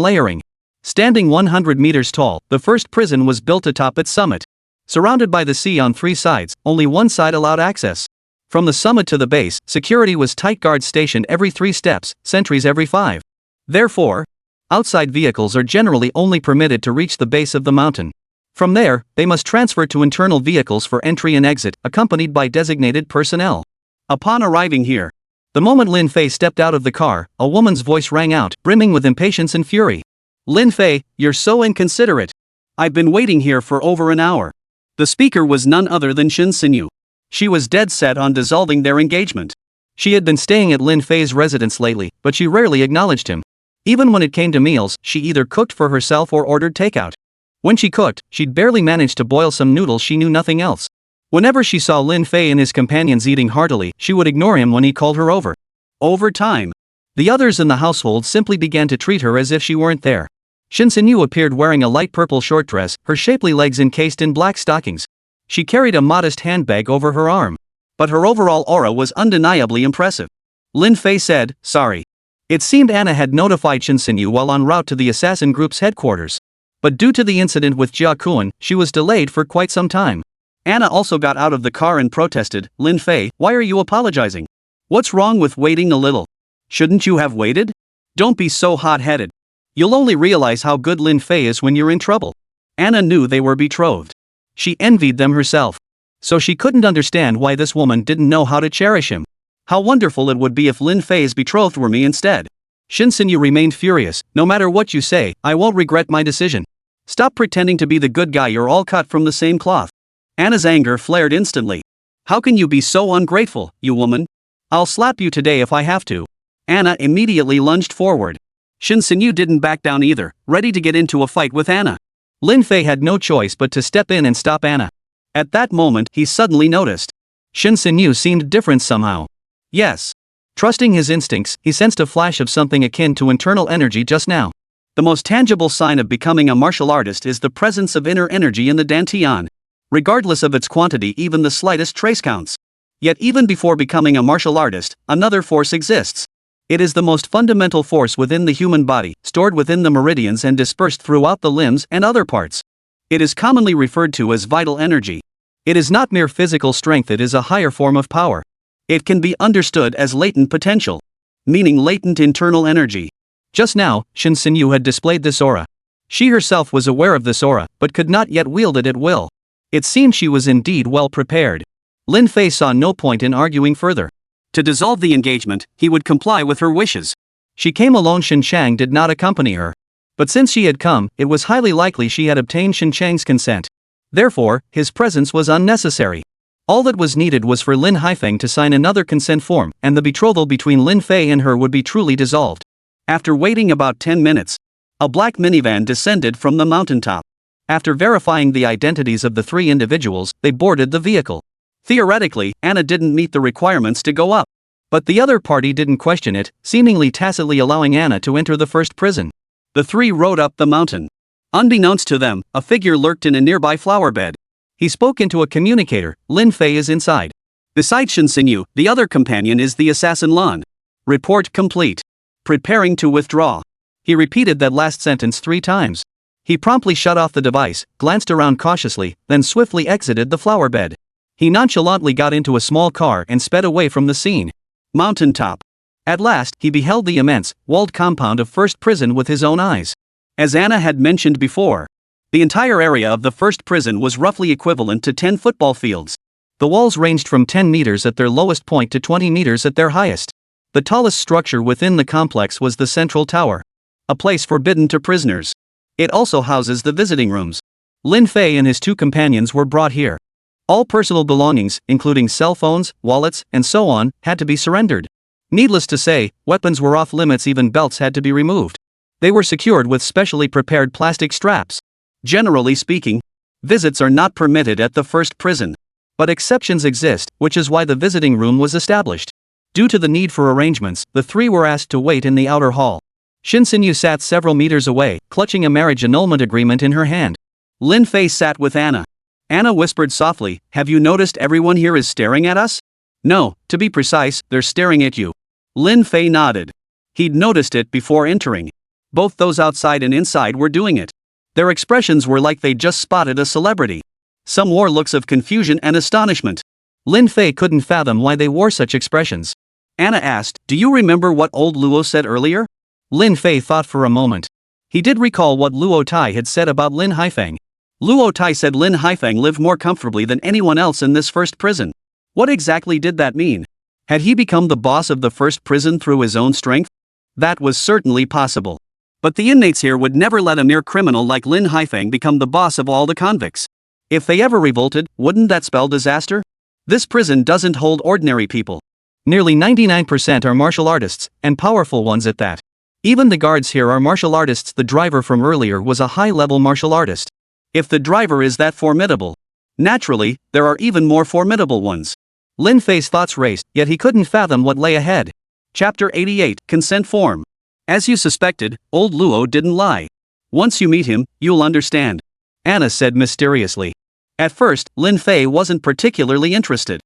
layering. Standing 100 meters tall, the first prison was built atop its summit. Surrounded by the sea on three sides, only one side allowed access. From the summit to the base, security was tight, guards stationed every 3 steps, sentries every 5. Therefore, outside vehicles are generally only permitted to reach the base of the mountain. From there, they must transfer to internal vehicles for entry and exit, accompanied by designated personnel. Upon arriving here, the moment Lin Fei stepped out of the car, a woman's voice rang out, brimming with impatience and fury. "Lin Fei, you're so inconsiderate. I've been waiting here for over an hour." The speaker was none other than Shen Xinyu. She was dead set on dissolving their engagement. She had been staying at Lin Fei's residence lately, but she rarely acknowledged him. Even when it came to meals, she either cooked for herself or ordered takeout. When she cooked, she'd barely managed to boil some noodles. She knew nothing else. Whenever she saw Lin Fei and his companions eating heartily, she would ignore him when he called her over. Over time, the others in the household simply began to treat her as if she weren't there. Shen Xinyu appeared wearing a light purple short dress, her shapely legs encased in black stockings. She carried a modest handbag over her arm. But her overall aura was undeniably impressive. Lin Fei said, "Sorry." It seemed Anna had notified Shen Xinyu while en route to the assassin group's headquarters. But due to the incident with Jia Kuan, she was delayed for quite some time. Anna also got out of the car and protested, "Lin Fei, why are you apologizing? What's wrong with waiting a little? Shouldn't you have waited? Don't be so hot-headed. You'll only realize how good Lin Fei is when you're in trouble." Anna knew they were betrothed. She envied them herself. So she couldn't understand why this woman didn't know how to cherish him. How wonderful it would be if Lin Fei's betrothed were me instead. Shen Xinyu remained furious. "No matter what you say, I won't regret my decision. Stop pretending to be the good guy, you're all cut from the same cloth." Anna's anger flared instantly. "How can you be so ungrateful, you woman? I'll slap you today if I have to." Anna immediately lunged forward. Shen Xinyu didn't back down either, ready to get into a fight with Anna. Lin Fei had no choice but to step in and stop Anna. At that moment, he suddenly noticed. Shen Xinyu seemed different somehow. Yes. Trusting his instincts, he sensed a flash of something akin to internal energy just now. The most tangible sign of becoming a martial artist is the presence of inner energy in the dantian. Regardless of its quantity, even the slightest trace counts. Yet even before becoming a martial artist, another force exists. It is the most fundamental force within the human body, stored within the meridians and dispersed throughout the limbs and other parts. It is commonly referred to as vital energy. It is not mere physical strength, it is a higher form of power. It can be understood as latent potential, meaning latent internal energy. Just now, Shen Xinyu had displayed this aura. She herself was aware of this aura, but could not yet wield it at will. It seemed she was indeed well prepared. Lin Fei saw no point in arguing further. To dissolve the engagement, he would comply with her wishes. She came alone, Shen Chang did not accompany her. But since she had come, it was highly likely she had obtained Shen Chang's consent. Therefore, his presence was unnecessary. All that was needed was for Lin Haifeng to sign another consent form, and the betrothal between Lin Fei and her would be truly dissolved. After waiting about 10 minutes, a black minivan descended from the mountaintop. After verifying the identities of the three individuals, they boarded the vehicle. Theoretically, Anna didn't meet the requirements to go up. But the other party didn't question it, seemingly tacitly allowing Anna to enter the first prison. The three rode up the mountain. Unbeknownst to them, a figure lurked in a nearby flower bed. He spoke into a communicator. Lin Fei is inside. Besides Shen Xinyu, the other companion is the assassin Lin. Report complete. Preparing to withdraw. He repeated that last sentence 3 times. He promptly shut off the device, glanced around cautiously, then swiftly exited the flower bed. He nonchalantly got into a small car and sped away from the scene. Mountaintop. At last, he beheld the immense, walled compound of first prison with his own eyes. As Anna had mentioned before, the entire area of the first prison was roughly equivalent to 10 football fields. The walls ranged from 10 meters at their lowest point to 20 meters at their highest. The tallest structure within the complex was the central tower, a place forbidden to prisoners. It also houses the visiting rooms. Lin Fei and his 2 companions were brought here. All personal belongings, including cell phones, wallets, and so on, had to be surrendered. Needless to say, weapons were off limits, even belts had to be removed. They were secured with specially prepared plastic straps. Generally speaking, visits are not permitted at the first prison. But exceptions exist, which is why the visiting room was established. Due to the need for arrangements, the 3 were asked to wait in the outer hall. Shen Xinyu sat several meters away, clutching a marriage annulment agreement in her hand. Lin Fei sat with Anna. Anna whispered softly, "Have you noticed everyone here is staring at us?" "No, to be precise, they're staring at you." Lin Fei nodded. He'd noticed it before entering. Both those outside and inside were doing it. Their expressions were like they'd just spotted a celebrity. Some wore looks of confusion and astonishment. Lin Fei couldn't fathom why they wore such expressions. Anna asked, "Do you remember what old Luo said earlier?" Lin Fei thought for a moment. He did recall what Luo Tai had said about Lin Haifeng. Luo Tai said Lin Haifeng lived more comfortably than anyone else in this first prison. What exactly did that mean? Had he become the boss of the first prison through his own strength? That was certainly possible. But the inmates here would never let a mere criminal like Lin Haifeng become the boss of all the convicts. If they ever revolted, wouldn't that spell disaster? This prison doesn't hold ordinary people. Nearly 99% are martial artists, and powerful ones at that. Even the guards here are martial artists. The driver from earlier was a high-level martial artist. If the driver is that formidable, naturally, there are even more formidable ones. Lin Fei's thoughts raced, yet he couldn't fathom what lay ahead. Chapter 88, Consent Form. As you suspected, old Luo didn't lie. Once you meet him, you'll understand. Anna said mysteriously. At first, Lin Fei wasn't particularly interested.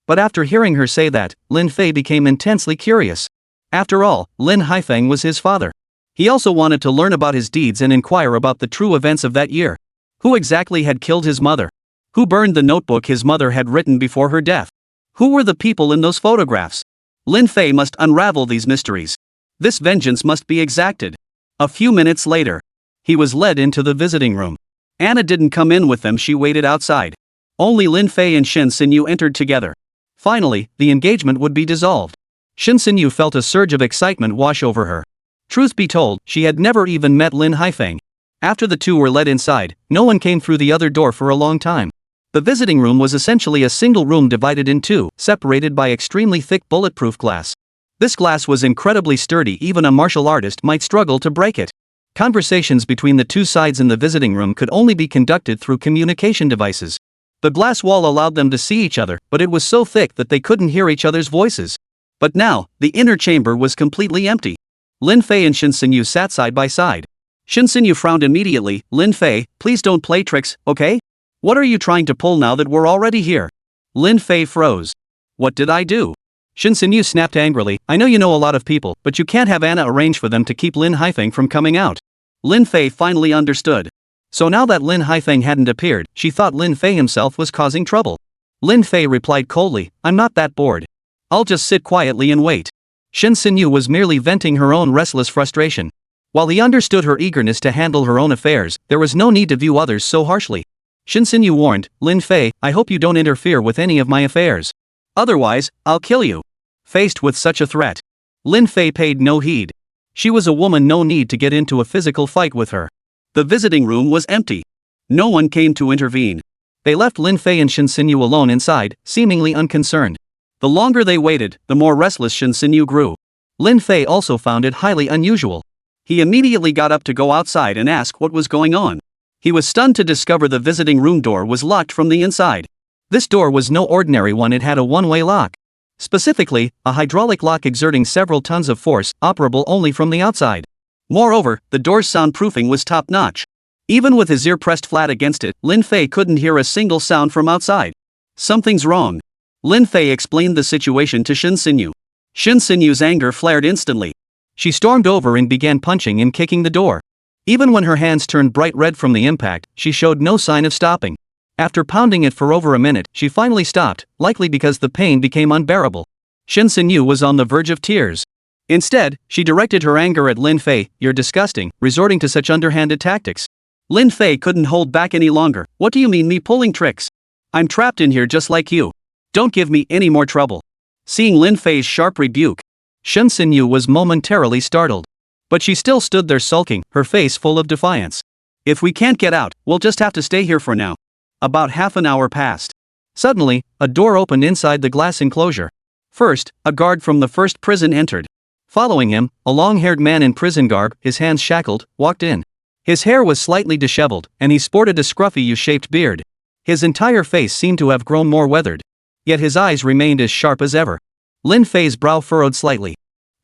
But after hearing her say that, Lin Fei became intensely curious. After all, Lin Haifeng was his father. He also wanted to learn about his deeds and inquire about the true events of that year. Who exactly had killed his mother? Who burned the notebook his mother had written before her death? Who were the people in those photographs? Lin Fei must unravel these mysteries. This vengeance must be exacted. A few minutes later, he was led into the visiting room. Anna didn't come in with them, she waited outside. Only Lin Fei and Shen Xinyu entered together. Finally, the engagement would be dissolved. Shen Xinyu felt a surge of excitement wash over her. Truth be told, she had never even met Lin Haifeng. After the 2 were led inside, no one came through the other door for a long time. The visiting room was essentially a single room divided in 2, separated by extremely thick bulletproof glass. This glass was incredibly sturdy, even a martial artist might struggle to break it. Conversations between the 2 sides in the visiting room could only be conducted through communication devices. The glass wall allowed them to see each other, but it was so thick that they couldn't hear each other's voices. But now, the inner chamber was completely empty. Lin Fei and Shen Xinyu sat side by side. Shen Xinyu frowned immediately. Lin Fei, please don't play tricks, okay? What are you trying to pull now that we're already here? Lin Fei froze. What did I do? Shen Xinyu snapped angrily. I know you know a lot of people, but you can't have Anna arrange for them to keep Lin Haifeng from coming out. Lin Fei finally understood. So now that Lin Haifeng hadn't appeared, she thought Lin Fei himself was causing trouble. Lin Fei replied coldly, I'm not that bored. I'll just sit quietly and wait. Shen Xinyu was merely venting her own restless frustration. While he understood her eagerness to handle her own affairs, there was no need to view others so harshly. Shen Xinyu warned, Lin Fei, I hope you don't interfere with any of my affairs. Otherwise, I'll kill you. Faced with such a threat, Lin Fei paid no heed. She was a woman, no need to get into a physical fight with her. The visiting room was empty. No one came to intervene. They left Lin Fei and Shen Xinyu alone inside, seemingly unconcerned. The longer they waited, the more restless Shen Xinyu grew. Lin Fei also found it highly unusual. He immediately got up to go outside and ask what was going on. He was stunned to discover the visiting room door was locked from the inside. This door was no ordinary one, it had a one-way lock. Specifically, a hydraulic lock exerting several tons of force, operable only from the outside. Moreover, the door's soundproofing was top-notch. Even with his ear pressed flat against it, Lin Fei couldn't hear a single sound from outside. Something's wrong. Lin Fei explained the situation to Shen Xinyu. Shen Xinyu's anger flared instantly. She stormed over and began punching and kicking the door. Even when her hands turned bright red from the impact, she showed no sign of stopping. After pounding it for over a minute, she finally stopped, likely because the pain became unbearable. Shen Xinyu was on the verge of tears. Instead, she directed her anger at Lin Fei, you're disgusting, resorting to such underhanded tactics. Lin Fei couldn't hold back any longer. What do you mean me pulling tricks? I'm trapped in here just like you. Don't give me any more trouble. Seeing Lin Fei's sharp rebuke, Shen Xinyu was momentarily startled. But she still stood there sulking, her face full of defiance. If we can't get out, we'll just have to stay here for now. About half an hour passed. Suddenly, a door opened inside the glass enclosure. First, a guard from the first prison entered. Following him, a long-haired man in prison garb, his hands shackled, walked in. His hair was slightly disheveled, and he sported a scruffy U-shaped beard. His entire face seemed to have grown more weathered. Yet his eyes remained as sharp as ever. Lin Fei's brow furrowed slightly.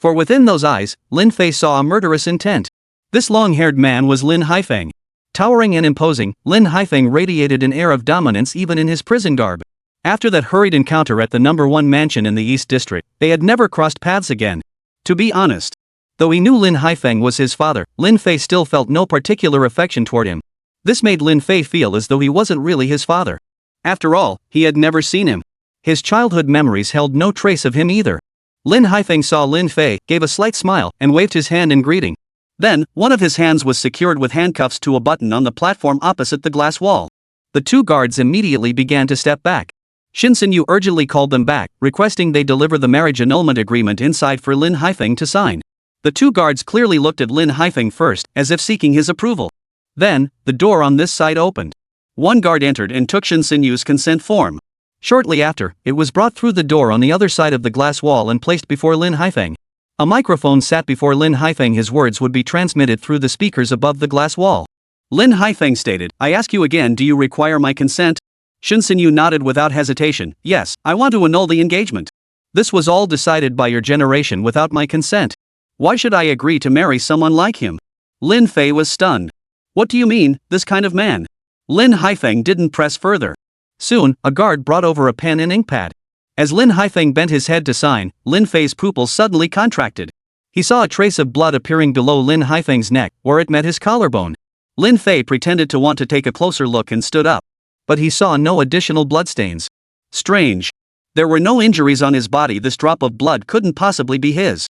For within those eyes, Lin Fei saw a murderous intent. This long-haired man was Lin Haifeng. Towering and imposing, Lin Haifeng radiated an air of dominance even in his prison garb. After that hurried encounter at the #1 mansion in the East District, they had never crossed paths again. To be honest, though he knew Lin Haifeng was his father, Lin Fei still felt no particular affection toward him. This made Lin Fei feel as though he wasn't really his father. After all, he had never seen him. His childhood memories held no trace of him either. Lin Haifeng saw Lin Fei, gave a slight smile, and waved his hand in greeting. Then, one of his hands was secured with handcuffs to a button on the platform opposite the glass wall. The two guards immediately began to step back. Shen Xinyu urgently called them back, requesting they deliver the marriage annulment agreement inside for Lin Haifeng to sign. The two guards clearly looked at Lin Haifeng first, as if seeking his approval. Then, the door on this side opened. One guard entered and took Shen Xinyu's consent form. Shortly after, it was brought through the door on the other side of the glass wall and placed before Lin Haifeng. A microphone sat before Lin Haifeng. His words would be transmitted through the speakers above the glass wall. Lin Haifeng stated, I ask you again, do you require my consent? Shen Xinyu nodded without hesitation, yes, I want to annul the engagement. This was all decided by your generation without my consent. Why should I agree to marry someone like him? Lin Fei was stunned. What do you mean, this kind of man? Lin Haifeng didn't press further. Soon, a guard brought over a pen and ink pad. As Lin Haifeng bent his head to sign, Lin Fei's pupils suddenly contracted. He saw a trace of blood appearing below Lin Haifeng's neck, where it met his collarbone. Lin Fei pretended to want to take a closer look and stood up. But he saw no additional bloodstains. Strange. There were no injuries on his body. This drop of blood couldn't possibly be his.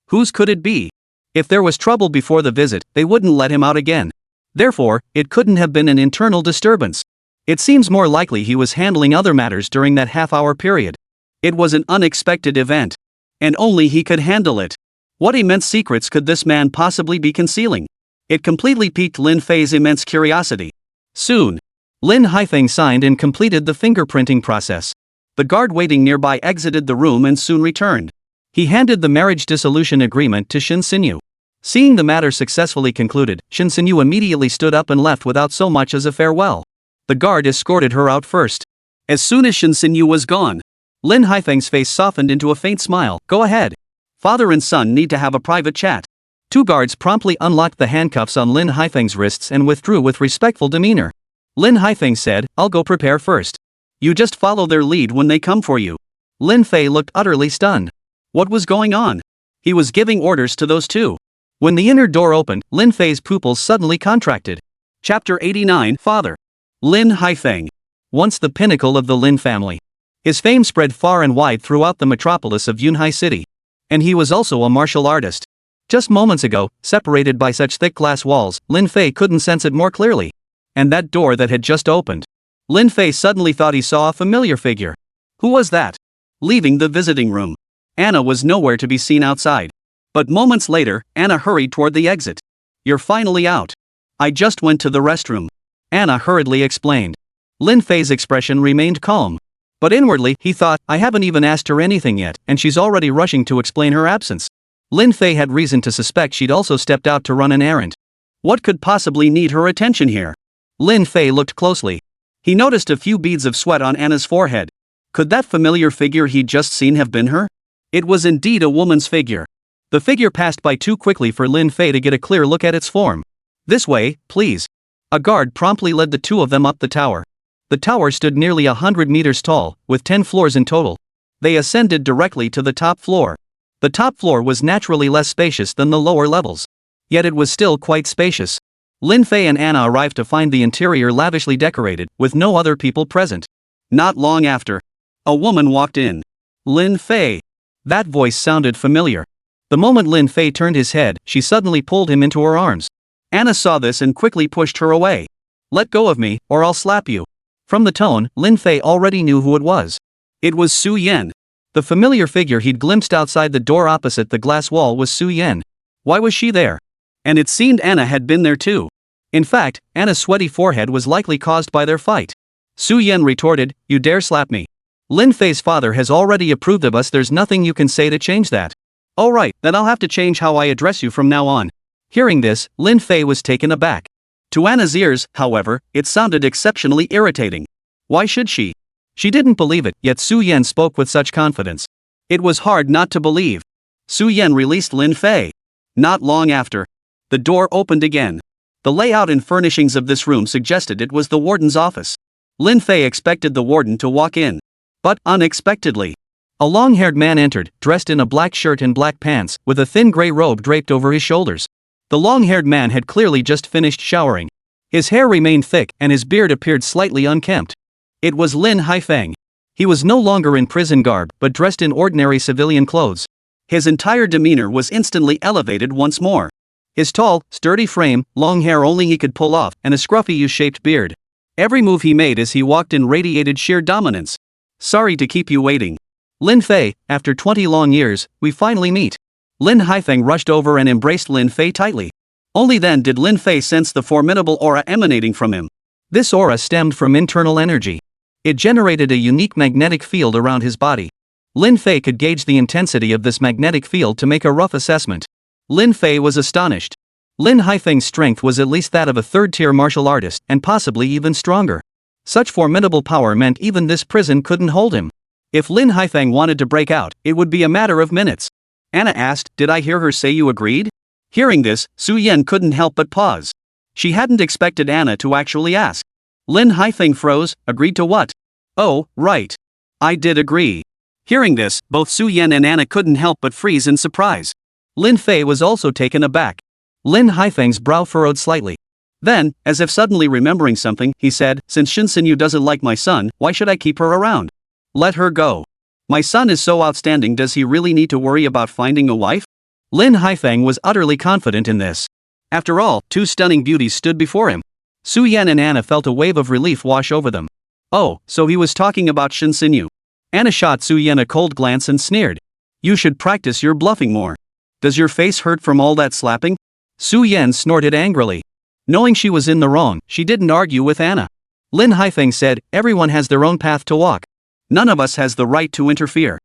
Whose could it be? If there was trouble before the visit, they wouldn't let him out again. Therefore, it couldn't have been an internal disturbance. It seems more likely he was handling other matters during that half-hour period. It was an unexpected event. And only he could handle it. What immense secrets could this man possibly be concealing? It completely piqued Lin Fei's immense curiosity. Soon, Lin Haifeng signed and completed the fingerprinting process. The guard waiting nearby exited the room and soon returned. He handed the marriage dissolution agreement to Shen Xinyu. Seeing the matter successfully concluded, Shen Xinyu immediately stood up and left without so much as a farewell. The guard escorted her out first. As soon as Shen Xinyu was gone, Lin Haifeng's face softened into a faint smile. Go ahead. Father and son need to have a private chat. Two guards promptly unlocked the handcuffs on Lin Haifeng's wrists and withdrew with respectful demeanor. Lin Haifeng said, I'll go prepare first. You just follow their lead when they come for you. Lin Fei looked utterly stunned. What was going on? He was giving orders to those two. When the inner door opened, Lin Fei's pupils suddenly contracted. Chapter 89 Father. Lin Haifeng. Once the pinnacle of the Lin family. His fame spread far and wide throughout the metropolis of Yunhai City. And he was also a martial artist. Just moments ago, separated by such thick glass walls, Lin Fei couldn't sense it more clearly. And that door that had just opened. Lin Fei suddenly thought he saw a familiar figure. Who was that? Leaving the visiting room. Anna was nowhere to be seen outside. But moments later, Anna hurried toward the exit. You're finally out. I just went to the restroom. Anna hurriedly explained. Lin Fei's expression remained calm. But inwardly, he thought, I haven't even asked her anything yet, and she's already rushing to explain her absence. Lin Fei had reason to suspect she'd also stepped out to run an errand. What could possibly need her attention here? Lin Fei looked closely. He noticed a few beads of sweat on Anna's forehead. Could that familiar figure he'd just seen have been her? It was indeed a woman's figure. The figure passed by too quickly for Lin Fei to get a clear look at its form. This way, please. A guard promptly led the two of them up the tower. The tower stood nearly 100 meters tall, with 10 floors in total. They ascended directly to the top floor. The top floor was naturally less spacious than the lower levels. Yet it was still quite spacious. Lin Fei and Anna arrived to find the interior lavishly decorated, with no other people present. Not long after, a woman walked in. Lin Fei. That voice sounded familiar. The moment Lin Fei turned his head, she suddenly pulled him into her arms. Anna saw this and quickly pushed her away. Let go of me, or I'll slap you. From the tone, Lin Fei already knew who it was. It was Su Yan. The familiar figure he'd glimpsed outside the door opposite the glass wall was Su Yan. Why was she there? And it seemed Anna had been there too. In fact, Anna's sweaty forehead was likely caused by their fight. Su Yan retorted, You dare slap me. Lin Fei's father has already approved of us, there's nothing you can say to change that. Alright, then I'll have to change how I address you from now on. Hearing this, Lin Fei was taken aback. To Anna's ears, however, it sounded exceptionally irritating. Why should she? She didn't believe it, yet Su Yan spoke with such confidence. It was hard not to believe. Su Yan released Lin Fei. Not long after, the door opened again. The layout and furnishings of this room suggested it was the warden's office. Lin Fei expected the warden to walk in. But, unexpectedly, a long-haired man entered, dressed in a black shirt and black pants, with a thin gray robe draped over his shoulders. The long-haired man had clearly just finished showering. His hair remained thick and his beard appeared slightly unkempt. It was Lin Haifeng. He was no longer in prison garb but dressed in ordinary civilian clothes. His entire demeanor was instantly elevated once more. His tall, sturdy frame, long hair only he could pull off, and a scruffy U-shaped beard. Every move he made as he walked in radiated sheer dominance. Sorry to keep you waiting. Lin Fei, after 20 long years, we finally meet. Lin Haifeng rushed over and embraced Lin Fei tightly. Only then did Lin Fei sense the formidable aura emanating from him. This aura stemmed from internal energy. It generated a unique magnetic field around his body. Lin Fei could gauge the intensity of this magnetic field to make a rough assessment. Lin Fei was astonished. Lin Haifeng's strength was at least that of a third-tier martial artist, and possibly even stronger. Such formidable power meant even this prison couldn't hold him. If Lin Haifeng wanted to break out, it would be a matter of minutes. Anna asked, Did I hear her say you agreed? Hearing this, Su Yan couldn't help but pause. She hadn't expected Anna to actually ask. Lin Haifeng froze, agreed to what? Oh, right. I did agree. Hearing this, both Su Yan and Anna couldn't help but freeze in surprise. Lin Fei was also taken aback. Lin Haifeng's brow furrowed slightly. Then, as if suddenly remembering something, he said, Since Shen Xinyu doesn't like my son, why should I keep her around? Let her go. My son is so outstanding, does he really need to worry about finding a wife? Lin Haifeng was utterly confident in this. After all, two stunning beauties stood before him. Su Yan and Anna felt a wave of relief wash over them. Oh, so he was talking about Shen Xinyu. Anna shot Su Yan a cold glance and sneered. You should practice your bluffing more. Does your face hurt from all that slapping? Su Yan snorted angrily. Knowing she was in the wrong, she didn't argue with Anna. Lin Haifeng said, Everyone has their own path to walk. None of us has the right to interfere.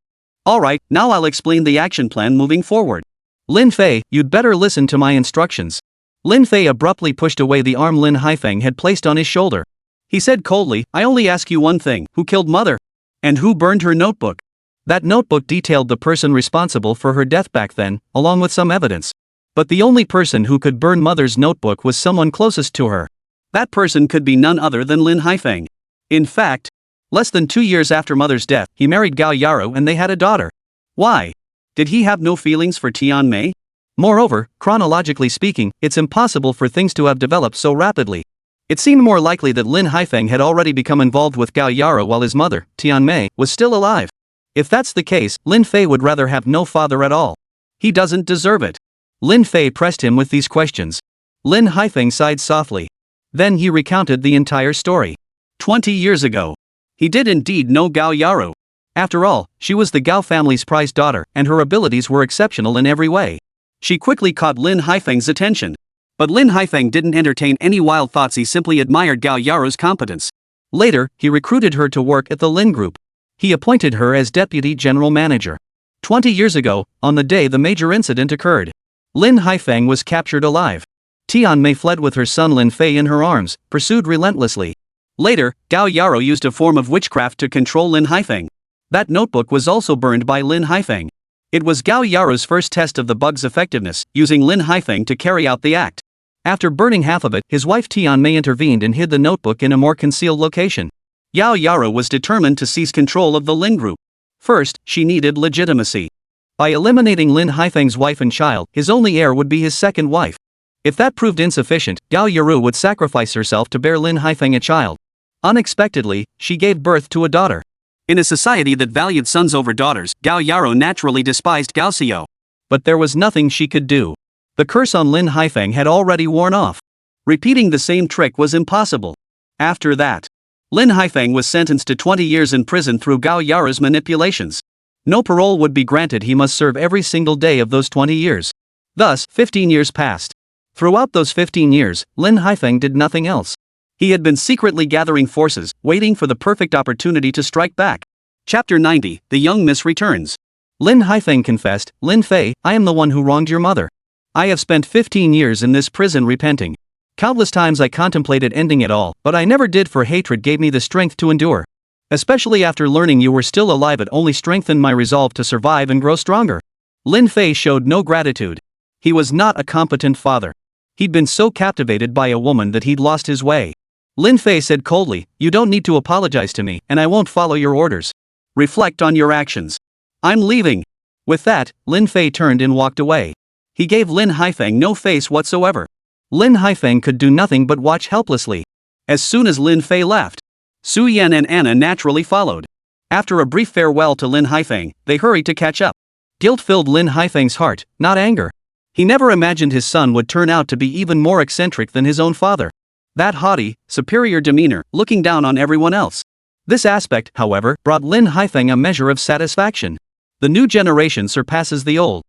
Alright, now I'll explain the action plan moving forward. Lin Fei, you'd better listen to my instructions. Lin Fei abruptly pushed away the arm Lin Haifeng had placed on his shoulder. He said coldly, I only ask you one thing, who killed mother? And who burned her notebook? That notebook detailed the person responsible for her death back then, along with some evidence. But the only person who could burn Mother's notebook was someone closest to her. That person could be none other than Lin Haifeng. In fact, less than 2 years after Mother's death, he married Gao Yaro and they had a daughter. Why? Did he have no feelings for Tian Mei? Moreover, chronologically speaking, it's impossible for things to have developed so rapidly. It seemed more likely that Lin Haifeng had already become involved with Gao Yaro while his mother, Tian Mei, was still alive. If that's the case, Lin Fei would rather have no father at all. He doesn't deserve it. Lin Fei pressed him with these questions. Lin Haifeng sighed softly. Then he recounted the entire story. 20 years ago. He did indeed know Gao Yaro. After all, she was the Gao family's prized daughter, and her abilities were exceptional in every way. She quickly caught Lin Haifeng's attention. But Lin Haifeng didn't entertain any wild thoughts, he simply admired Gao Yaro's competence. Later, he recruited her to work at the Lin Group. He appointed her as deputy general manager. 20 years ago, on the day the major incident occurred, Lin Haifeng was captured alive. Tian Mei fled with her son Lin Fei in her arms, pursued relentlessly. Later, Gao Yaro used a form of witchcraft to control Lin Haifeng. That notebook was also burned by Lin Haifeng. It was Gao Yaro's first test of the bug's effectiveness, using Lin Haifeng to carry out the act. After burning half of it, his wife Tian Mei intervened and hid the notebook in a more concealed location. Gao Yaro was determined to seize control of the Lin Group. First, she needed legitimacy. By eliminating Lin Haifeng's wife and child, his only heir would be his second wife. If that proved insufficient, Gao Yaro would sacrifice herself to bear Lin Haifeng a child. Unexpectedly, she gave birth to a daughter. In a society that valued sons over daughters, Gao Yaro naturally despised Gao Xiao. But there was nothing she could do. The curse on Lin Haifeng had already worn off. Repeating the same trick was impossible. After that, Lin Haifeng was sentenced to 20 years in prison through Gao Yaro's manipulations. No parole would be granted, he must serve every single day of those 20 years. Thus, 15 years passed. Throughout those 15 years, Lin Haifeng did nothing else. He had been secretly gathering forces, waiting for the perfect opportunity to strike back. Chapter 90, The Young Miss Returns. Lin Haifeng confessed, Lin Fei, I am the one who wronged your mother. I have spent 15 years in this prison repenting. Countless times I contemplated ending it all, but I never did, for hatred gave me the strength to endure. Especially after learning you were still alive, it only strengthened my resolve to survive and grow stronger. Lin Fei showed no gratitude. He was not a competent father. He'd been so captivated by a woman that he'd lost his way. Lin Fei said coldly, you don't need to apologize to me, and I won't follow your orders. Reflect on your actions. I'm leaving. With that, Lin Fei turned and walked away. He gave Lin Haifeng no face whatsoever. Lin Haifeng could do nothing but watch helplessly. As soon as Lin Fei left, Su Yan and Anna naturally followed. After a brief farewell to Lin Haifeng, they hurried to catch up. Guilt filled Lin Haifeng's heart, not anger. He never imagined his son would turn out to be even more eccentric than his own father. That haughty, superior demeanor, looking down on everyone else. This aspect, however, brought Lin Haifeng a measure of satisfaction. The new generation surpasses the old.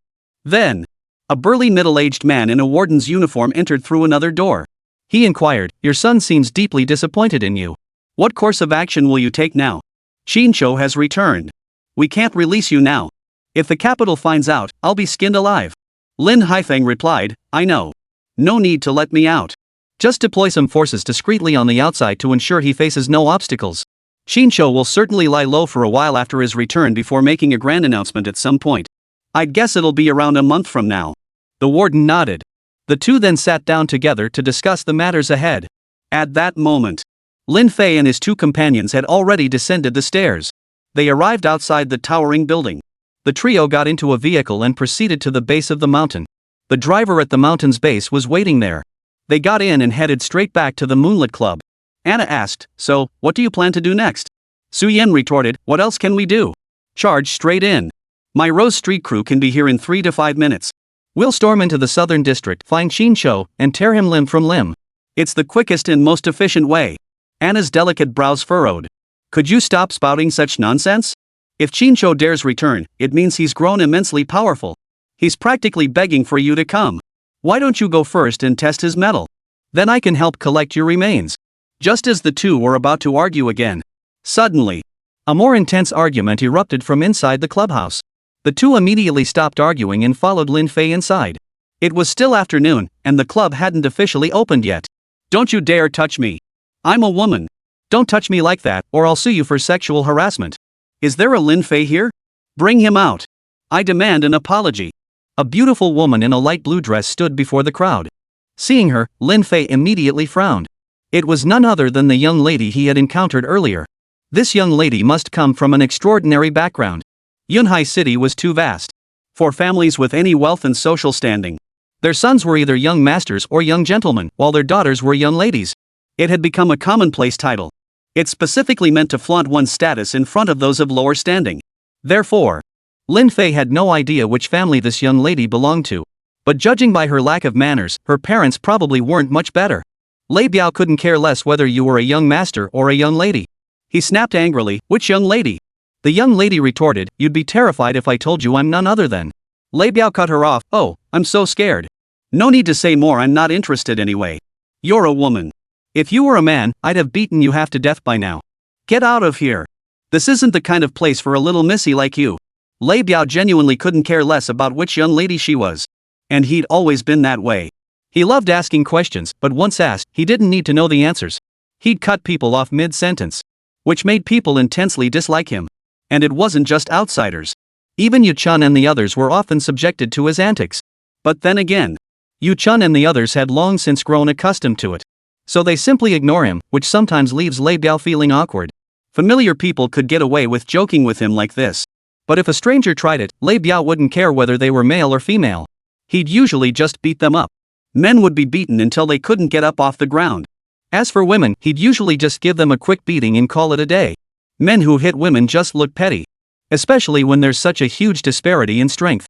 Then, a burly middle-aged man in a warden's uniform entered through another door. He inquired, your son seems deeply disappointed in you. What course of action will you take now? Xinqiu has returned. We can't release you now. If the capital finds out, I'll be skinned alive. Lin Haifeng replied, I know. No need to let me out. Just deploy some forces discreetly on the outside to ensure he faces no obstacles. Xinqiu will certainly lie low for a while after his return before making a grand announcement at some point. I'd guess it'll be around a month from now. The warden nodded. The two then sat down together to discuss the matters ahead. At that moment, Lin Fei and his two companions had already descended the stairs. They arrived outside the towering building. The trio got into a vehicle and proceeded to the base of the mountain. The driver at the mountain's base was waiting there. They got in and headed straight back to the Moonlit Club. Anna asked, so, what do you plan to do next? Su Yan retorted, what else can we do? Charge straight in. My Rose Street crew can be here in 3 to 5 minutes. We'll storm into the southern district, find Xinqiu, and tear him limb from limb. It's the quickest and most efficient way. Anna's delicate brows furrowed. Could you stop spouting such nonsense? If Xinqiu dares return, it means he's grown immensely powerful. He's practically begging for you to come. Why don't you go first and test his mettle? Then I can help collect your remains. Just as the two were about to argue again, suddenly, a more intense argument erupted from inside the clubhouse. The two immediately stopped arguing and followed Lin Fei inside. It was still afternoon, and the club hadn't officially opened yet. Don't you dare touch me. I'm a woman. Don't touch me like that, or I'll sue you for sexual harassment. Is there a Lin Fei here? Bring him out. I demand an apology. A beautiful woman in a light blue dress stood before the crowd. Seeing her, Lin Fei immediately frowned. It was none other than the young lady he had encountered earlier. This young lady must come from an extraordinary background. Yunhai City was too vast for families with any wealth and social standing. Their sons were either young masters or young gentlemen, while their daughters were young ladies. It had become a commonplace title. It specifically meant to flaunt one's status in front of those of lower standing. Therefore, Lin Fei had no idea which family this young lady belonged to. But judging by her lack of manners, her parents probably weren't much better. Lei Biao couldn't care less whether you were a young master or a young lady. He snapped angrily, "Which young lady?" The young lady retorted, "You'd be terrified if I told you I'm none other than." Lei Biao cut her off, "Oh, I'm so scared. No need to say more, I'm not interested anyway. You're a woman. If you were a man, I'd have beaten you half to death by now. Get out of here. This isn't the kind of place for a little missy like you." Lei Biao genuinely couldn't care less about which young lady she was. And he'd always been that way. He loved asking questions, but once asked, he didn't need to know the answers. He'd cut people off mid-sentence, which made people intensely dislike him. And it wasn't just outsiders. Even Yu Chun and the others were often subjected to his antics. But then again, Yu Chun and the others had long since grown accustomed to it. So they simply ignore him, which sometimes leaves Lei Biao feeling awkward. Familiar people could get away with joking with him like this. But if a stranger tried it, Lei Biao wouldn't care whether they were male or female. He'd usually just beat them up. Men would be beaten until they couldn't get up off the ground. As for women, he'd usually just give them a quick beating and call it a day. Men who hit women just look petty. Especially when there's such a huge disparity in strength.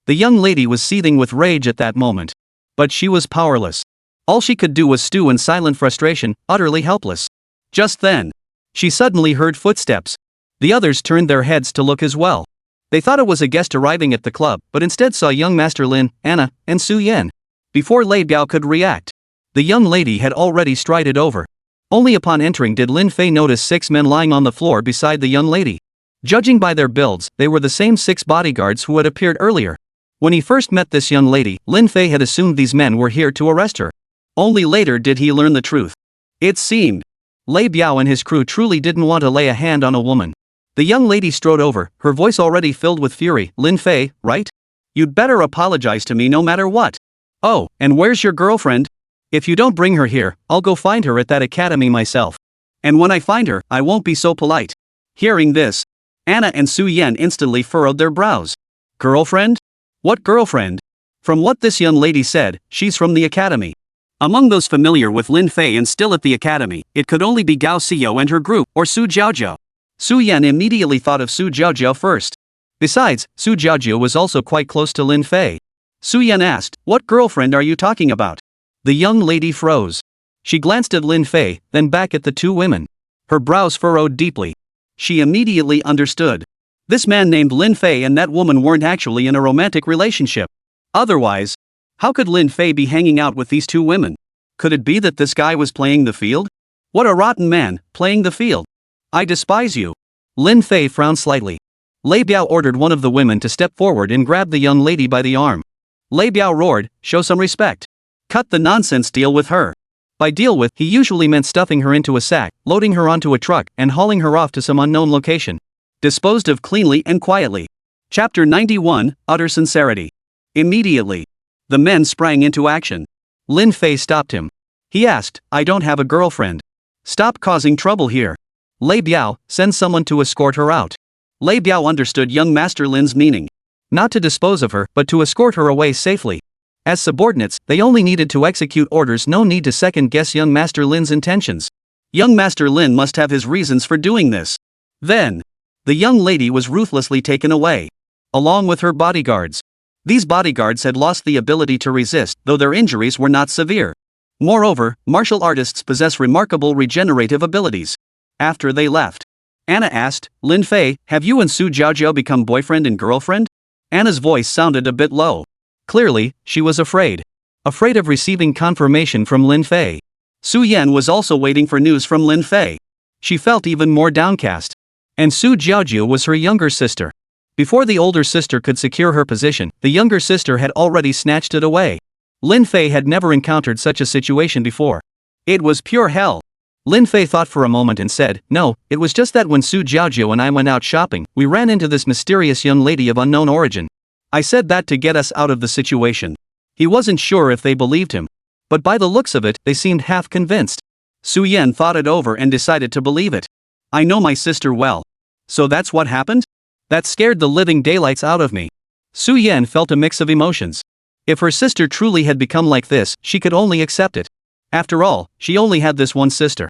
The young lady was seething with rage at that moment. But she was powerless. All she could do was stew in silent frustration, utterly helpless. Just then, she suddenly heard footsteps. The others turned their heads to look as well. They thought it was a guest arriving at the club, but instead saw young Master Lin, Anna, and Su Yan. Before Lei Biao could react, the young lady had already strided over. Only upon entering did Lin Fei notice 6 men lying on the floor beside the young lady. Judging by their builds, they were the same 6 bodyguards who had appeared earlier. When he first met this young lady, Lin Fei had assumed these men were here to arrest her. Only later did he learn the truth. It seemed Lei Biao and his crew truly didn't want to lay a hand on a woman. The young lady strode over, her voice already filled with fury. "Lin Fei, right? You'd better apologize to me no matter what. Oh, and where's your girlfriend? If you don't bring her here, I'll go find her at that academy myself. And when I find her, I won't be so polite." Hearing this, Anna and Su Yan instantly furrowed their brows. Girlfriend? What girlfriend? From what this young lady said, she's from the academy. Among those familiar with Lin Fei and still at the academy, it could only be Gao Xiao and her group, or Su Jiaojiao. Su Yan immediately thought of Su Jiaojiao first. Besides, Su Jiaojiao was also quite close to Lin Fei. Su Yan asked, "What girlfriend are you talking about?" The young lady froze. She glanced at Lin Fei, then back at the 2 women. Her brows furrowed deeply. She immediately understood. This man named Lin Fei and that woman weren't actually in a romantic relationship. Otherwise, how could Lin Fei be hanging out with these 2 women? Could it be that this guy was playing the field? What a rotten man, playing the field. I despise you. Lin Fei frowned slightly. Lei Biao ordered one of the women to step forward and grab the young lady by the arm. Lei Biao roared, "Show some respect. Cut the nonsense, deal with her." By deal with, he usually meant stuffing her into a sack, loading her onto a truck, and hauling her off to some unknown location. Disposed of cleanly and quietly. Chapter 91, Utter Sincerity. Immediately, the men sprang into action. Lin Fei stopped him. He asked, "I don't have a girlfriend. Stop causing trouble here. Lei Biao, send someone to escort her out." Lei Biao understood young Master Lin's meaning. Not to dispose of her, but to escort her away safely. As subordinates, they only needed to execute orders, no need to second-guess young Master Lin's intentions. Young Master Lin must have his reasons for doing this. Then, the young lady was ruthlessly taken away, along with her bodyguards. These bodyguards had lost the ability to resist, though their injuries were not severe. Moreover, martial artists possess remarkable regenerative abilities. After they left, Anna asked, "Lin Fei, have you and Su Jiaojiao become boyfriend and girlfriend?" Anna's voice sounded a bit low. Clearly, she was afraid. Afraid of receiving confirmation from Lin Fei. Su Yan was also waiting for news from Lin Fei. She felt even more downcast. And Su Jiaojiao was her younger sister. Before the older sister could secure her position, the younger sister had already snatched it away. Lin Fei had never encountered such a situation before. It was pure hell. Lin Fei thought for a moment and said, "No, it was just that when Su Jiaojiu and I went out shopping, we ran into this mysterious young lady of unknown origin. I said that to get us out of the situation." He wasn't sure if they believed him. But by the looks of it, they seemed half convinced. Su Yan thought it over and decided to believe it. "I know my sister well. So that's what happened? That scared the living daylights out of me." Su Yan felt a mix of emotions. If her sister truly had become like this, she could only accept it. After all, she only had this one sister.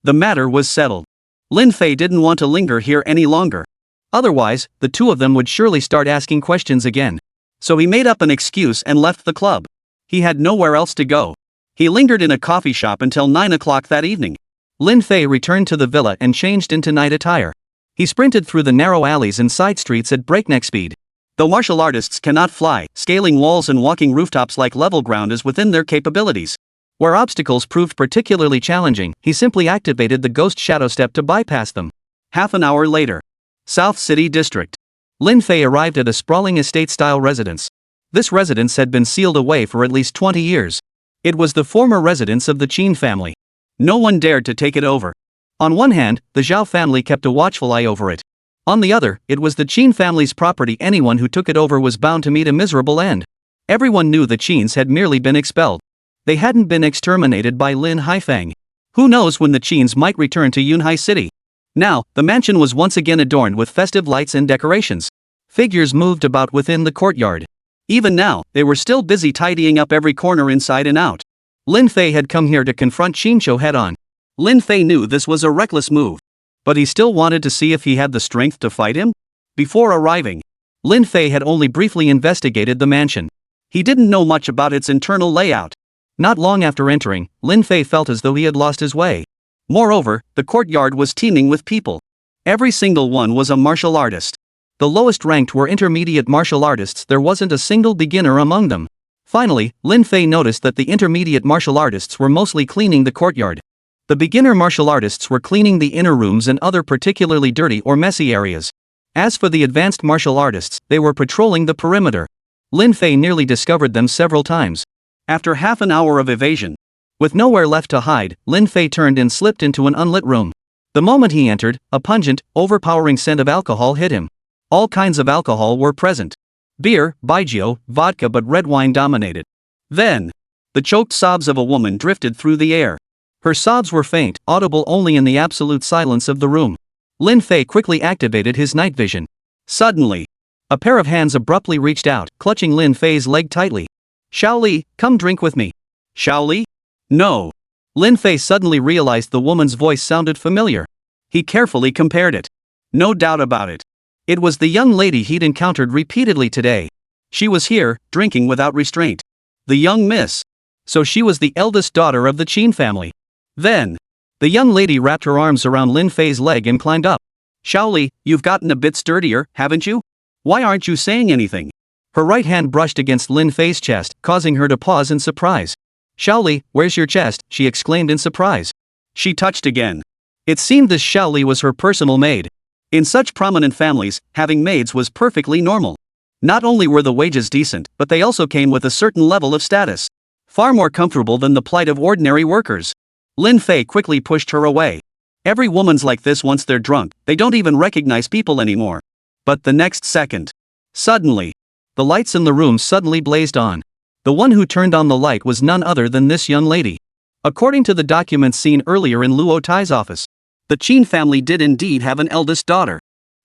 The matter was settled. Lin Fei didn't want to linger here any longer. Otherwise, the two of them would surely start asking questions again. So he made up an excuse and left the club. He had nowhere else to go. He lingered in a coffee shop until 9 o'clock that evening. Lin Fei returned to the villa and changed into night attire. He sprinted through the narrow alleys and side streets at breakneck speed. Though martial artists cannot fly, scaling walls and walking rooftops like level ground is within their capabilities. Where obstacles proved particularly challenging, he simply activated the ghost shadow step to bypass them. Half an hour later. South City District. Lin Fei arrived at a sprawling estate-style residence. This residence had been sealed away for at least 20 years. It was the former residence of the Qin family. No one dared to take it over. On one hand, the Zhao family kept a watchful eye over it. On the other, it was the Qin family's property. Anyone who took it over was bound to meet a miserable end. Everyone knew the Qins had merely been expelled. They hadn't been exterminated by Lin Haifeng. Who knows when the Qins might return to Yunhai City. Now, the mansion was once again adorned with festive lights and decorations. Figures moved about within the courtyard. Even now, they were still busy tidying up every corner inside and out. Lin Fei had come here to confront Xinyu head-on. Lin Fei knew this was a reckless move. But he still wanted to see if he had the strength to fight him? Before arriving, Lin Fei had only briefly investigated the mansion. He didn't know much about its internal layout. Not long after entering, Lin Fei felt as though he had lost his way. Moreover, the courtyard was teeming with people. Every single one was a martial artist. The lowest ranked were intermediate martial artists. There wasn't a single beginner among them. Finally, Lin Fei noticed that the intermediate martial artists were mostly cleaning the courtyard. The beginner martial artists were cleaning the inner rooms and other particularly dirty or messy areas. As for the advanced martial artists, they were patrolling the perimeter. Lin Fei nearly discovered them several times. After half an hour of evasion, with nowhere left to hide, Lin Fei turned and slipped into an unlit room. The moment he entered, a pungent, overpowering scent of alcohol hit him. All kinds of alcohol were present. Beer, baijiu, vodka, but red wine dominated. Then, the choked sobs of a woman drifted through the air. Her sobs were faint, audible only in the absolute silence of the room. Lin Fei quickly activated his night vision. Suddenly, a pair of hands abruptly reached out, clutching Lin Fei's leg tightly. "Xiao Li, come drink with me." "Xiao Li? No." Lin Fei suddenly realized the woman's voice sounded familiar. He carefully compared it. No doubt about it. It was the young lady he'd encountered repeatedly today. She was here, drinking without restraint. The young miss. So she was the eldest daughter of the Qin family. Then, the young lady wrapped her arms around Lin Fei's leg and climbed up. "Xiao Li, you've gotten a bit sturdier, haven't you? Why aren't you saying anything?" Her right hand brushed against Lin Fei's chest, causing her to pause in surprise. "Xiao Li, where's your chest?" she exclaimed in surprise. She touched again. It seemed this Xiao Li was her personal maid. In such prominent families, having maids was perfectly normal. Not only were the wages decent, but they also came with a certain level of status. Far more comfortable than the plight of ordinary workers. Lin Fei quickly pushed her away. Every woman's like this once they're drunk, they don't even recognize people anymore. But the next second, suddenly, the lights in the room suddenly blazed on. The one who turned on the light was none other than this young lady. According to the documents seen earlier in Luo Tai's office, the Qin family did indeed have an eldest daughter.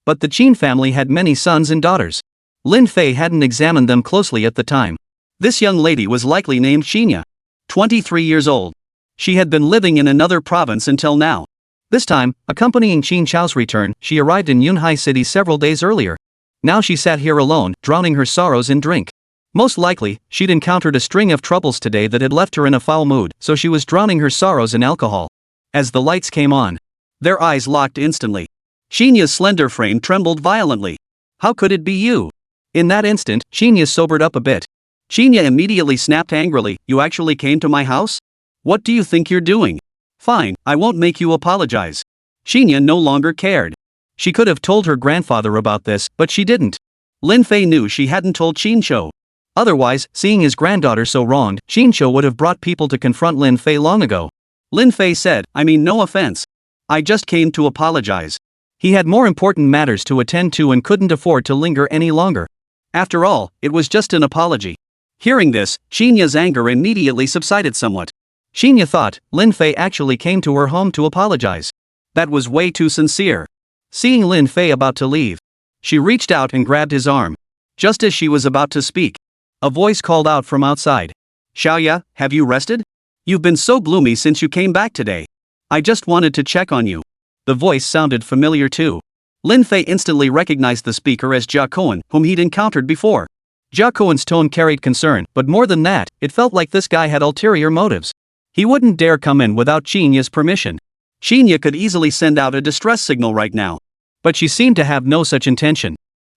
But the Qin family had many sons and daughters. Lin Fei hadn't examined them closely at the time. This young lady was likely named Xinyu. 23 years old. She had been living in another province until now. This time, accompanying Qin Chao's return, she arrived in Yunhai City several days earlier. Now she sat here alone, drowning her sorrows in drink. Most likely, she'd encountered a string of troubles today that had left her in a foul mood, so she was drowning her sorrows in alcohol. As the lights came on, their eyes locked instantly. Xinyu's slender frame trembled violently. "How could it be you?" In that instant, Xinyu sobered up a bit. Xinyu immediately snapped angrily, "You actually came to my house? What do you think you're doing? Fine, I won't make you apologize." Xinyu no longer cared. She could have told her grandfather about this, but she didn't. Lin Fei knew she hadn't told Xinyu. Otherwise, seeing his granddaughter so wronged, Xinyu would have brought people to confront Lin Fei long ago. Lin Fei said, I mean no offense. I just came to apologize. He had more important matters to attend to and couldn't afford to linger any longer. After all, it was just an apology. Hearing this, Xinya's anger immediately subsided somewhat. Xinya thought Lin Fei actually came to her home to apologize. That was way too sincere. Seeing Lin Fei about to leave, she reached out and grabbed his arm. Just as she was about to speak, a voice called out from outside. Xiaoya, have you rested? You've been so gloomy since you came back today. I just wanted to check on you. The voice sounded familiar too. Lin Fei instantly recognized the speaker as Jia Koan, whom he'd encountered before. Jia Koan's tone carried concern, but more than that, it felt like this guy had ulterior motives. He wouldn't dare come in without Xinya's permission. Xinya could easily send out a distress signal right now. But she seemed to have no such intention.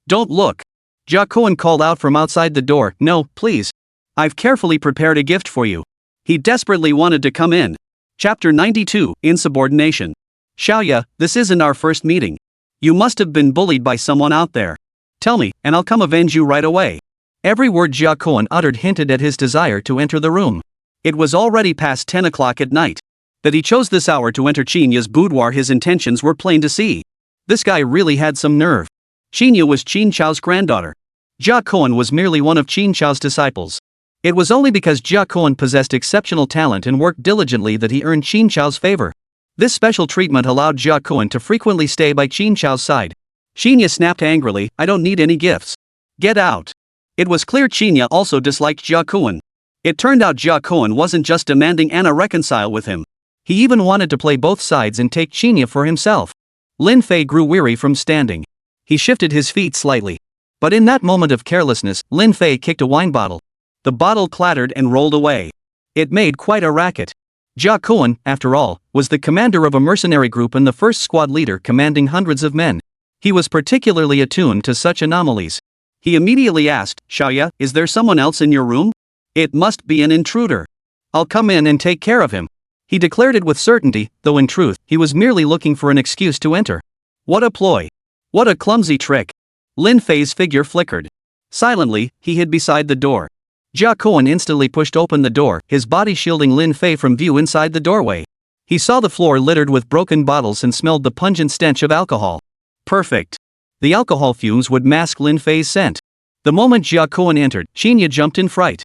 Don't look. Jia Koan called out from outside the door, no, please. I've carefully prepared a gift for you. He desperately wanted to come in. Chapter 92, Insubordination. Xiaoya, this isn't our first meeting. You must have been bullied by someone out there. Tell me, and I'll come avenge you right away. Every word Jia Koan uttered hinted at his desire to enter the room. It was already past 10 o'clock at night. That he chose this hour to enter Xinya's boudoir, his intentions were plain to see. This guy really had some nerve. Xinya was Qin Chao's granddaughter. Jia Koan was merely one of Qin Chao's disciples. It was only because Jia Koan possessed exceptional talent and worked diligently that he earned Qin Chao's favor. This special treatment allowed Jia Koan to frequently stay by Qin Chao's side. Xinya snapped angrily, I don't need any gifts. Get out. It was clear Xinya also disliked Jia Koan. It turned out Jia Koan wasn't just demanding Anna reconcile with him. He even wanted to play both sides and take Xinya for himself. Lin Fei grew weary from standing. He shifted his feet slightly. But in that moment of carelessness, Lin Fei kicked a wine bottle. The bottle clattered and rolled away. It made quite a racket. Jia Koan, after all, was the commander of a mercenary group and the first squad leader commanding hundreds of men. He was particularly attuned to such anomalies. He immediately asked, Xiaoya, is there someone else in your room? It must be an intruder. I'll come in and take care of him. He declared it with certainty, though in truth, he was merely looking for an excuse to enter. What a ploy. What a clumsy trick. Lin Fei's figure flickered. Silently, he hid beside the door. Jia Koan instantly pushed open the door, his body shielding Lin Fei from view inside the doorway. He saw the floor littered with broken bottles and smelled the pungent stench of alcohol. Perfect. The alcohol fumes would mask Lin Fei's scent. The moment Jia Koan entered, Xinya jumped in fright.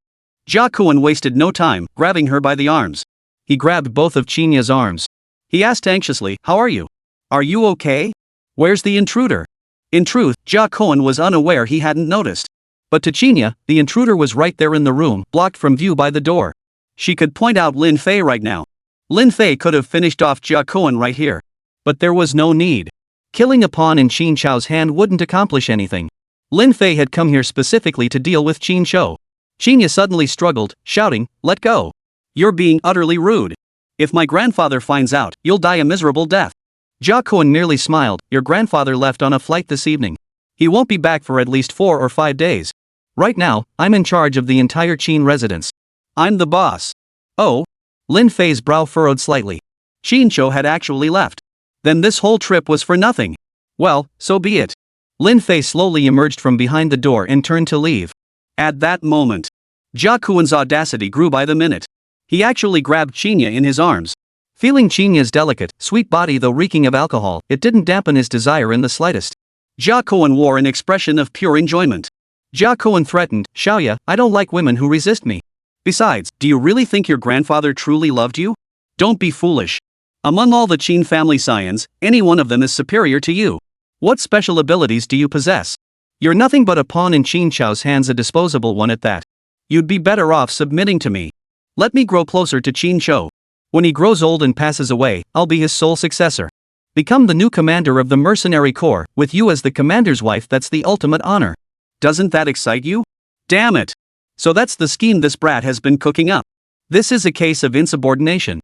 Jia Koan wasted no time, grabbing her by the arms. He grabbed both of Xinya's arms. He asked anxiously, how are you? Are you okay? Where's the intruder? In truth, Jia Koan was unaware he hadn't noticed. But to Xinya, the intruder was right there in the room, blocked from view by the door. She could point out Lin Fei right now. Lin Fei could have finished off Jia Koan right here. But there was no need. Killing a pawn in Qin Chao's hand wouldn't accomplish anything. Lin Fei had come here specifically to deal with Qin Chou. Xinya suddenly struggled, shouting, let go. You're being utterly rude. If my grandfather finds out, you'll die a miserable death. Jia Koan merely smiled, your grandfather left on a flight this evening. He won't be back for at least 4 or 5 days. Right now, I'm in charge of the entire Qin residence. I'm the boss. Oh? Lin Fei's brow furrowed slightly. Qin Chou had actually left. Then this whole trip was for nothing. Well, so be it. Lin Fei slowly emerged from behind the door and turned to leave. At that moment, Jia Koan's audacity grew by the minute. He actually grabbed Xinya in his arms. Feeling Xinya's delicate, sweet body though reeking of alcohol, it didn't dampen his desire in the slightest. Jia Koan wore an expression of pure enjoyment. Jia Koan threatened, Xiaoya, I don't like women who resist me. Besides, do you really think your grandfather truly loved you? Don't be foolish. Among all the Qin family scions, any one of them is superior to you. What special abilities do you possess? You're nothing but a pawn in Qin Chao's hands, a disposable one at that. You'd be better off submitting to me. Let me grow closer to Qin Chou. When he grows old and passes away, I'll be his sole successor. Become the new commander of the mercenary corps, with you as the commander's wife. That's the ultimate honor. Doesn't that excite you? Damn it. So that's the scheme this brat has been cooking up. This is a case of insubordination.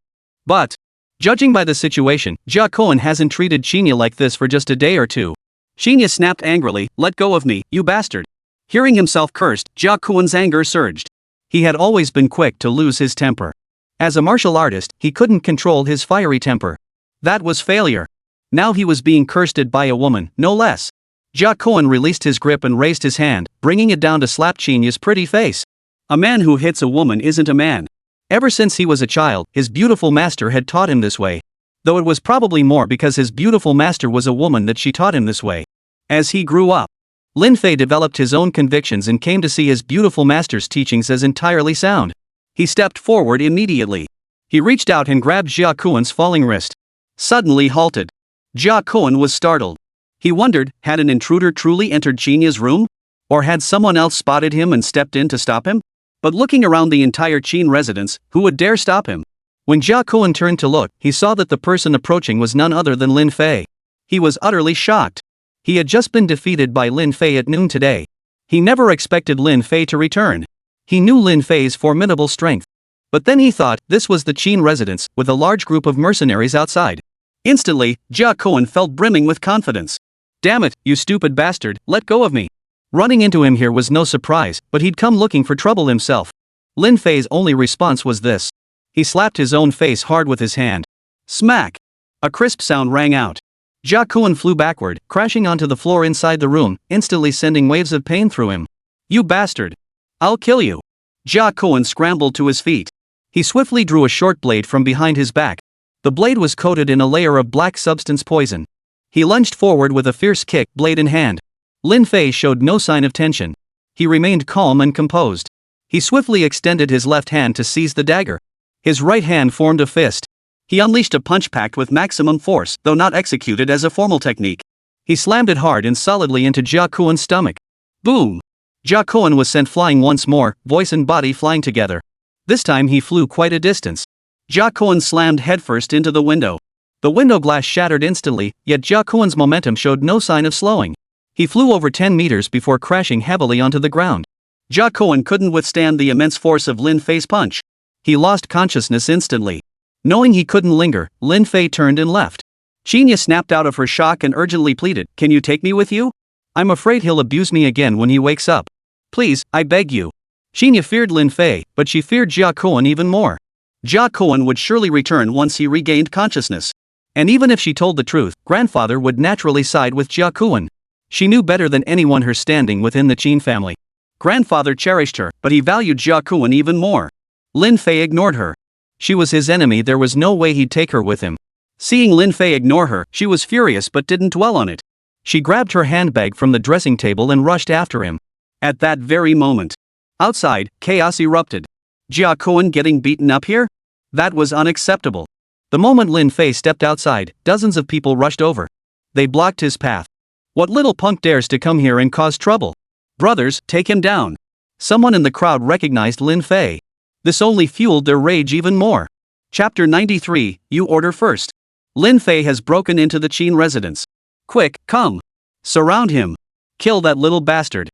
But, judging by the situation, Jia Koan hasn't treated Xinya like this for just a day or two. Xinya snapped angrily, let go of me, you bastard. Hearing himself cursed, Jia Koan's anger surged. He had always been quick to lose his temper. As a martial artist, he couldn't control his fiery temper. That was failure. Now he was being cursed by a woman, no less. Jia Koan released his grip and raised his hand, bringing it down to slap Xinya's pretty face. A man who hits a woman isn't a man. Ever since he was a child, his beautiful master had taught him this way. Though it was probably more because his beautiful master was a woman that she taught him this way. As he grew up, Lin Fei developed his own convictions and came to see his beautiful master's teachings as entirely sound. He stepped forward immediately. He reached out and grabbed Jia Kuan's falling wrist. Suddenly halted. Jia Kuan was startled. He wondered, had an intruder truly entered Qinya's room? Or had someone else spotted him and stepped in to stop him? But looking around the entire Qin residence, who would dare stop him? When Jia Kuan turned to look, he saw that the person approaching was none other than Lin Fei. He was utterly shocked. He had just been defeated by Lin Fei at noon today. He never expected Lin Fei to return. He knew Lin Fei's formidable strength. But then he thought this was the Qin residence, with a large group of mercenaries outside. Instantly, Jia Kuan felt brimming with confidence. Damn it, you stupid bastard, let go of me. Running into him here was no surprise, but he'd come looking for trouble himself. Lin Fei's only response was this. He slapped his own face hard with his hand. Smack! A crisp sound rang out. Jia Kuan flew backward, crashing onto the floor inside the room, instantly sending waves of pain through him. You bastard! I'll kill you! Jia Kuan scrambled to his feet. He swiftly drew a short blade from behind his back. The blade was coated in a layer of black substance poison. He lunged forward with a fierce kick, blade in hand. Lin Fei showed no sign of tension. He remained calm and composed. He swiftly extended his left hand to seize the dagger. His right hand formed a fist. He unleashed a punch packed with maximum force, though not executed as a formal technique. He slammed it hard and solidly into Jia Kuan's stomach. Boom! Jia Kuan was sent flying once more, voice and body flying together. This time he flew quite a distance. Jia Kuan slammed headfirst into the window. The window glass shattered instantly, yet Jia Kuan's momentum showed no sign of slowing. He flew over 10 meters before crashing heavily onto the ground. Jia Kuan couldn't withstand the immense force of Lin Fei's punch. He lost consciousness instantly. Knowing he couldn't linger, Lin Fei turned and left. Qinya snapped out of her shock and urgently pleaded, "Can you take me with you? I'm afraid he'll abuse me again when he wakes up. Please, I beg you." Qinya feared Lin Fei, but she feared Jia Kuan even more. Jia Kuan would surely return once he regained consciousness. And even if she told the truth, grandfather would naturally side with Jia Kuan. She knew better than anyone her standing within the Qin family. Grandfather cherished her, but he valued Jia Kuan even more. Lin Fei ignored her. She was his enemy, there was no way he'd take her with him. Seeing Lin Fei ignore her, she was furious but didn't dwell on it. She grabbed her handbag from the dressing table and rushed after him. At that very moment, outside, chaos erupted. Jia Kuan getting beaten up here? That was unacceptable. The moment Lin Fei stepped outside, dozens of people rushed over. They blocked his path. What little punk dares to come here and cause trouble? Brothers, take him down. Someone in the crowd recognized Lin Fei. This only fueled their rage even more. Chapter 93, You Order First. Lin Fei has broken into the Qin residence. Quick, come. Surround him. Kill that little bastard.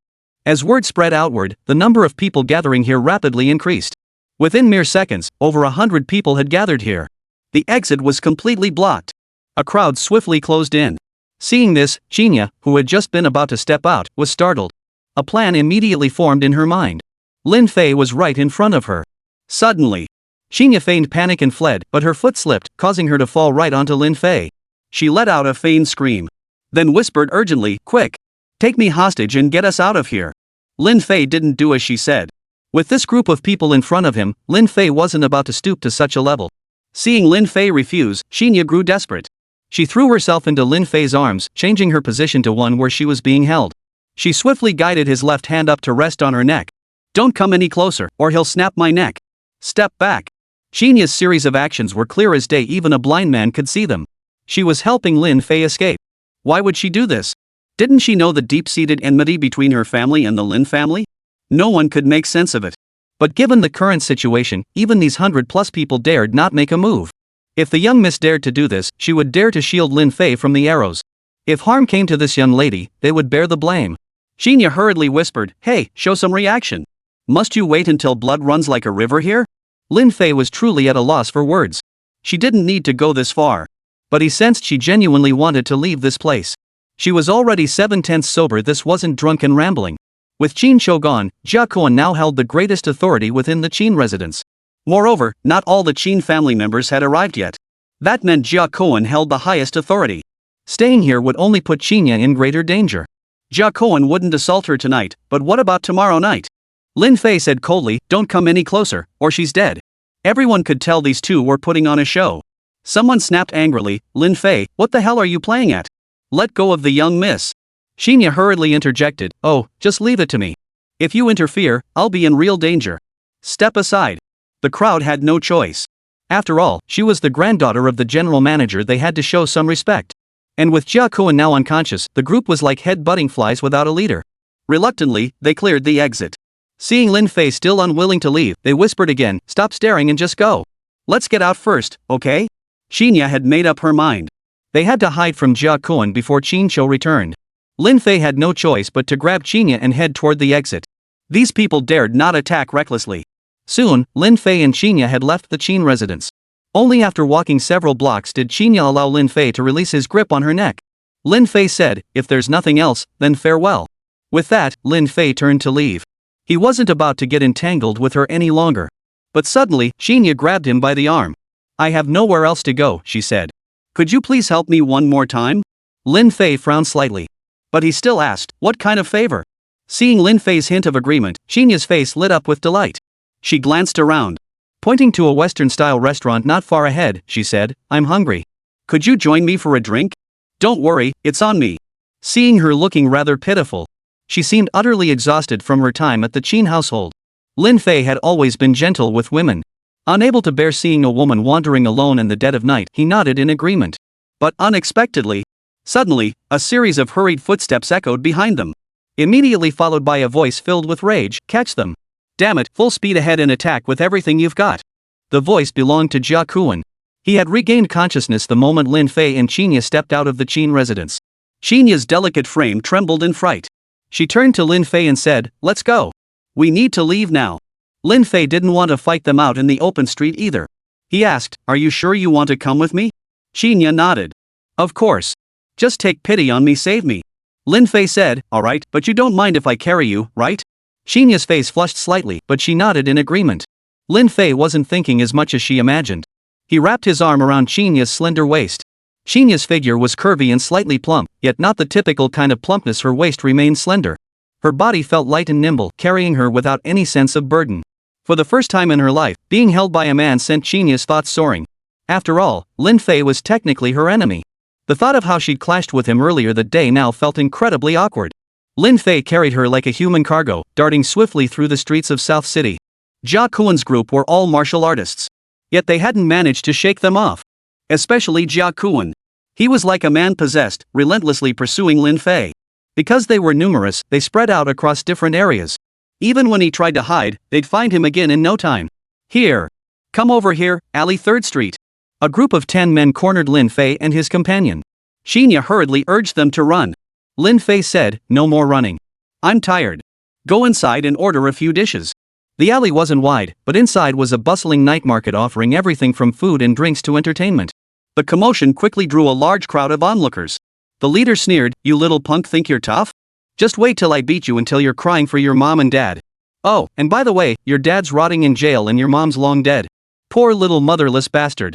As word spread outward, the number of people gathering here rapidly increased. Within mere seconds, over 100 people had gathered here. The exit was completely blocked. A crowd swiftly closed in. Seeing this, Qinya, who had just been about to step out, was startled. A plan immediately formed in her mind. Lin Fei was right in front of her. Suddenly, Qinya feigned panic and fled, but her foot slipped, causing her to fall right onto Lin Fei. She let out a feigned scream. Then whispered urgently, "Quick! Take me hostage and get us out of here." Lin Fei didn't do as she said. With this group of people in front of him, Lin Fei wasn't about to stoop to such a level. Seeing Lin Fei refuse, Qinya grew desperate. She threw herself into Lin Fei's arms, changing her position to one where she was being held. She swiftly guided his left hand up to rest on her neck. "Don't come any closer, or he'll snap my neck. Step back." Qinya's series of actions were clear as day, even a blind man could see them. She was helping Lin Fei escape. Why would she do this? Didn't she know the deep-seated enmity between her family and the Lin family? No one could make sense of it. But given the current situation, even these 100+ people dared not make a move. If the young miss dared to do this, she would dare to shield Lin Fei from the arrows. If harm came to this young lady, they would bear the blame. Qinya hurriedly whispered, "Hey, show some reaction. Must you wait until blood runs like a river here?" Lin Fei was truly at a loss for words. She didn't need to go this far. But he sensed she genuinely wanted to leave this place. She was already 7/10 sober, this wasn't drunken rambling. With Qin Shogun, Jia Kuan now held the greatest authority within the Qin residence. Moreover, not all the Qin family members had arrived yet. That meant Jia Kuan held the highest authority. Staying here would only put Qinya in greater danger. Jia Kuan wouldn't assault her tonight, but what about tomorrow night? Lin Fei said coldly, "Don't come any closer, or she's dead." Everyone could tell these two were putting on a show. Someone snapped angrily, Lin Fei, what the hell are you playing at? Let go of the young miss. Xinyu hurriedly interjected, oh, just leave it to me. If you interfere, I'll be in real danger. Step aside. The crowd had no choice. After all, she was the granddaughter of the general manager, they had to show some respect. And with Jia Kuan now unconscious, the group was like head-butting flies without a leader. Reluctantly, they cleared the exit. Seeing Lin Fei still unwilling to leave, they whispered again, stop staring and just go. Let's get out first, okay? Xinyu had made up her mind. They had to hide from Jia Kuan before Qinqiu returned. Lin Fei had no choice but to grab Xinyu and head toward the exit. These people dared not attack recklessly. Soon, Lin Fei and Xinyu had left the Qin residence. Only after walking several blocks did Xinyu allow Lin Fei to release his grip on her neck. Lin Fei said, if there's nothing else, then farewell. With that, Lin Fei turned to leave. He wasn't about to get entangled with her any longer. But suddenly, Xinyu grabbed him by the arm. I have nowhere else to go, she said. Could you please help me one more time? Lin Fei frowned slightly. But he still asked, what kind of favor? Seeing Lin Fei's hint of agreement, Xinyu's face lit up with delight. She glanced around. Pointing to a Western-style restaurant not far ahead, she said, I'm hungry. Could you join me for a drink? Don't worry, it's on me. Seeing her looking rather pitiful, she seemed utterly exhausted from her time at the Qin household. Lin Fei had always been gentle with women. Unable to bear seeing a woman wandering alone in the dead of night, he nodded in agreement. But unexpectedly, suddenly, a series of hurried footsteps echoed behind them. Immediately followed by a voice filled with rage, catch them. Damn it, full speed ahead and attack with everything you've got. The voice belonged to Jia Kuan. He had regained consciousness the moment Lin Fei and Xinyu stepped out of the Qin residence. Xinyu's delicate frame trembled in fright. She turned to Lin Fei and said, let's go. We need to leave now. Lin Fei didn't want to fight them out in the open street either. He asked, are you sure you want to come with me? Xinyu nodded. Of course. Just take pity on me, save me. Lin Fei said, alright, but you don't mind if I carry you, right? Xinyu's face flushed slightly, but she nodded in agreement. Lin Fei wasn't thinking as much as she imagined. He wrapped his arm around Xinyu's slender waist. Xinyu's figure was curvy and slightly plump, yet not the typical kind of plumpness. Her waist remained slender. Her body felt light and nimble, carrying her without any sense of burden. For the first time in her life, being held by a man sent Xinyu's thoughts soaring. After all, Lin Fei was technically her enemy. The thought of how she'd clashed with him earlier that day now felt incredibly awkward. Lin Fei carried her like a human cargo, darting swiftly through the streets of South City. Jia Kuan's group were all martial artists. Yet they hadn't managed to shake them off. Especially Jia Kuan. He was like a man possessed, relentlessly pursuing Lin Fei. Because they were numerous, they spread out across different areas. Even when he tried to hide, they'd find him again in no time. Here. Come over here, alley 3rd Street. A group of 10 men cornered Lin Fei and his companion. Xinyu hurriedly urged them to run. Lin Fei said, no more running. I'm tired. Go inside and order a few dishes. The alley wasn't wide, but inside was a bustling night market offering everything from food and drinks to entertainment. The commotion quickly drew a large crowd of onlookers. The leader sneered, you little punk think you're tough? Just wait till I beat you until you're crying for your mom and dad. Oh, and by the way, your dad's rotting in jail and your mom's long dead. Poor little motherless bastard.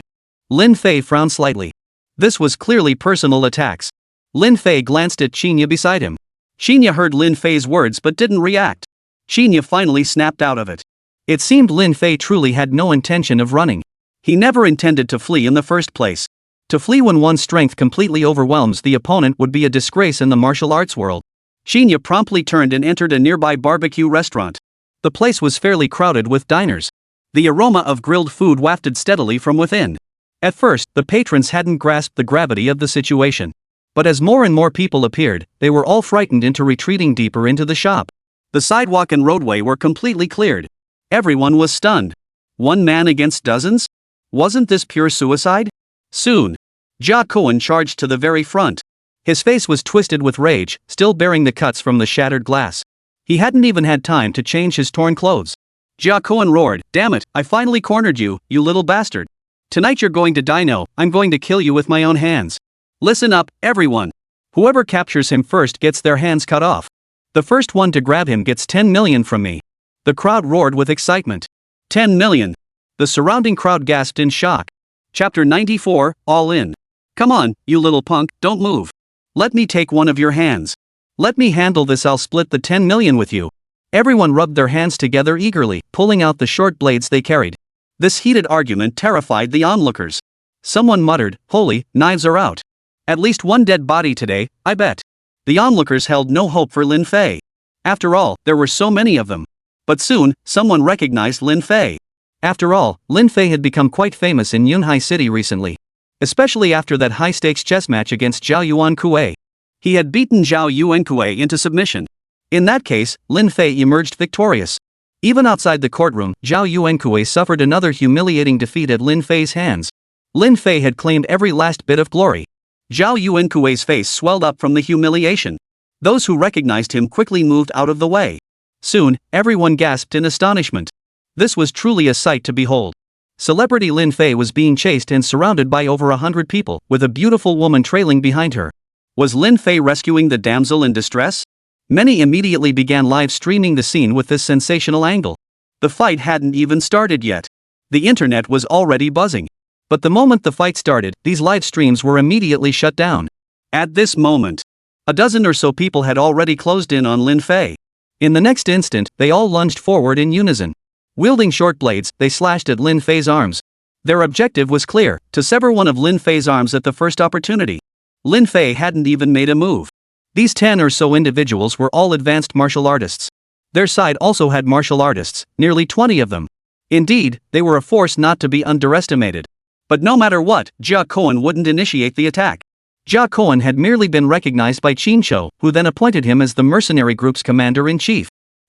Lin Fei frowned slightly. This was clearly personal attacks. Lin Fei glanced at Xinyu beside him. Xinyu heard Lin Fei's words but didn't react. Xinyu finally snapped out of it. It seemed Lin Fei truly had no intention of running. He never intended to flee in the first place. To flee when one's strength completely overwhelms the opponent would be a disgrace in the martial arts world. Xinyu promptly turned and entered a nearby barbecue restaurant. The place was fairly crowded with diners. The aroma of grilled food wafted steadily from within. At first, the patrons hadn't grasped the gravity of the situation. But as more and more people appeared, they were all frightened into retreating deeper into the shop. The sidewalk and roadway were completely cleared. Everyone was stunned. One man against dozens? Wasn't this pure suicide? Soon, Jia Kuan charged to the very front. His face was twisted with rage, still bearing the cuts from the shattered glass. He hadn't even had time to change his torn clothes. Jia Kuan roared, damn it, I finally cornered you, you little bastard. Tonight you're going to die. No, I'm going to kill you with my own hands. Listen up, everyone. Whoever captures him first gets their hands cut off. The first one to grab him gets 10 million from me. The crowd roared with excitement. 10 million. The surrounding crowd gasped in shock. Chapter 94, All In. Come on, you little punk, don't move. Let me take one of your hands. Let me handle this, I'll split the 10 million with you. Everyone rubbed their hands together eagerly, pulling out the short blades they carried. This heated argument terrified the onlookers. Someone muttered, "Holy, knives are out. At least one dead body today, I bet." The onlookers held no hope for Lin Fei. After all, there were so many of them. But soon, someone recognized Lin Fei. After all, Lin Fei had become quite famous in Yunhai City recently. Especially after that high-stakes chess match against Zhao Yuankue. He had beaten Zhao Yuankue into submission. In that case, Lin Fei emerged victorious. Even outside the courtroom, Zhao Yuankue suffered another humiliating defeat at Lin Fei's hands. Lin Fei had claimed every last bit of glory. Zhao Yuankue's face swelled up from the humiliation. Those who recognized him quickly moved out of the way. Soon, everyone gasped in astonishment. This was truly a sight to behold. Celebrity Lin Fei was being chased and surrounded by over 100 people, with a beautiful woman trailing behind her. Was Lin Fei rescuing the damsel in distress? Many immediately began live streaming the scene with this sensational angle. The fight hadn't even started yet. The internet was already buzzing. But the moment the fight started, these live streams were immediately shut down. At this moment, a dozen or so people had already closed in on Lin Fei. In the next instant, they all lunged forward in unison. Wielding short blades, they slashed at Lin Fei's arms. Their objective was clear: to sever one of Lin Fei's arms at the first opportunity. Lin Fei hadn't even made a move. These 10 or so individuals were all advanced martial artists. Their side also had martial artists, nearly 20 of them. Indeed, they were a force not to be underestimated. But no matter what, Jia Koan wouldn't initiate the attack. Jia Koan had merely been recognized by Qin Shou, who then appointed him as the mercenary group's commander-in-chief.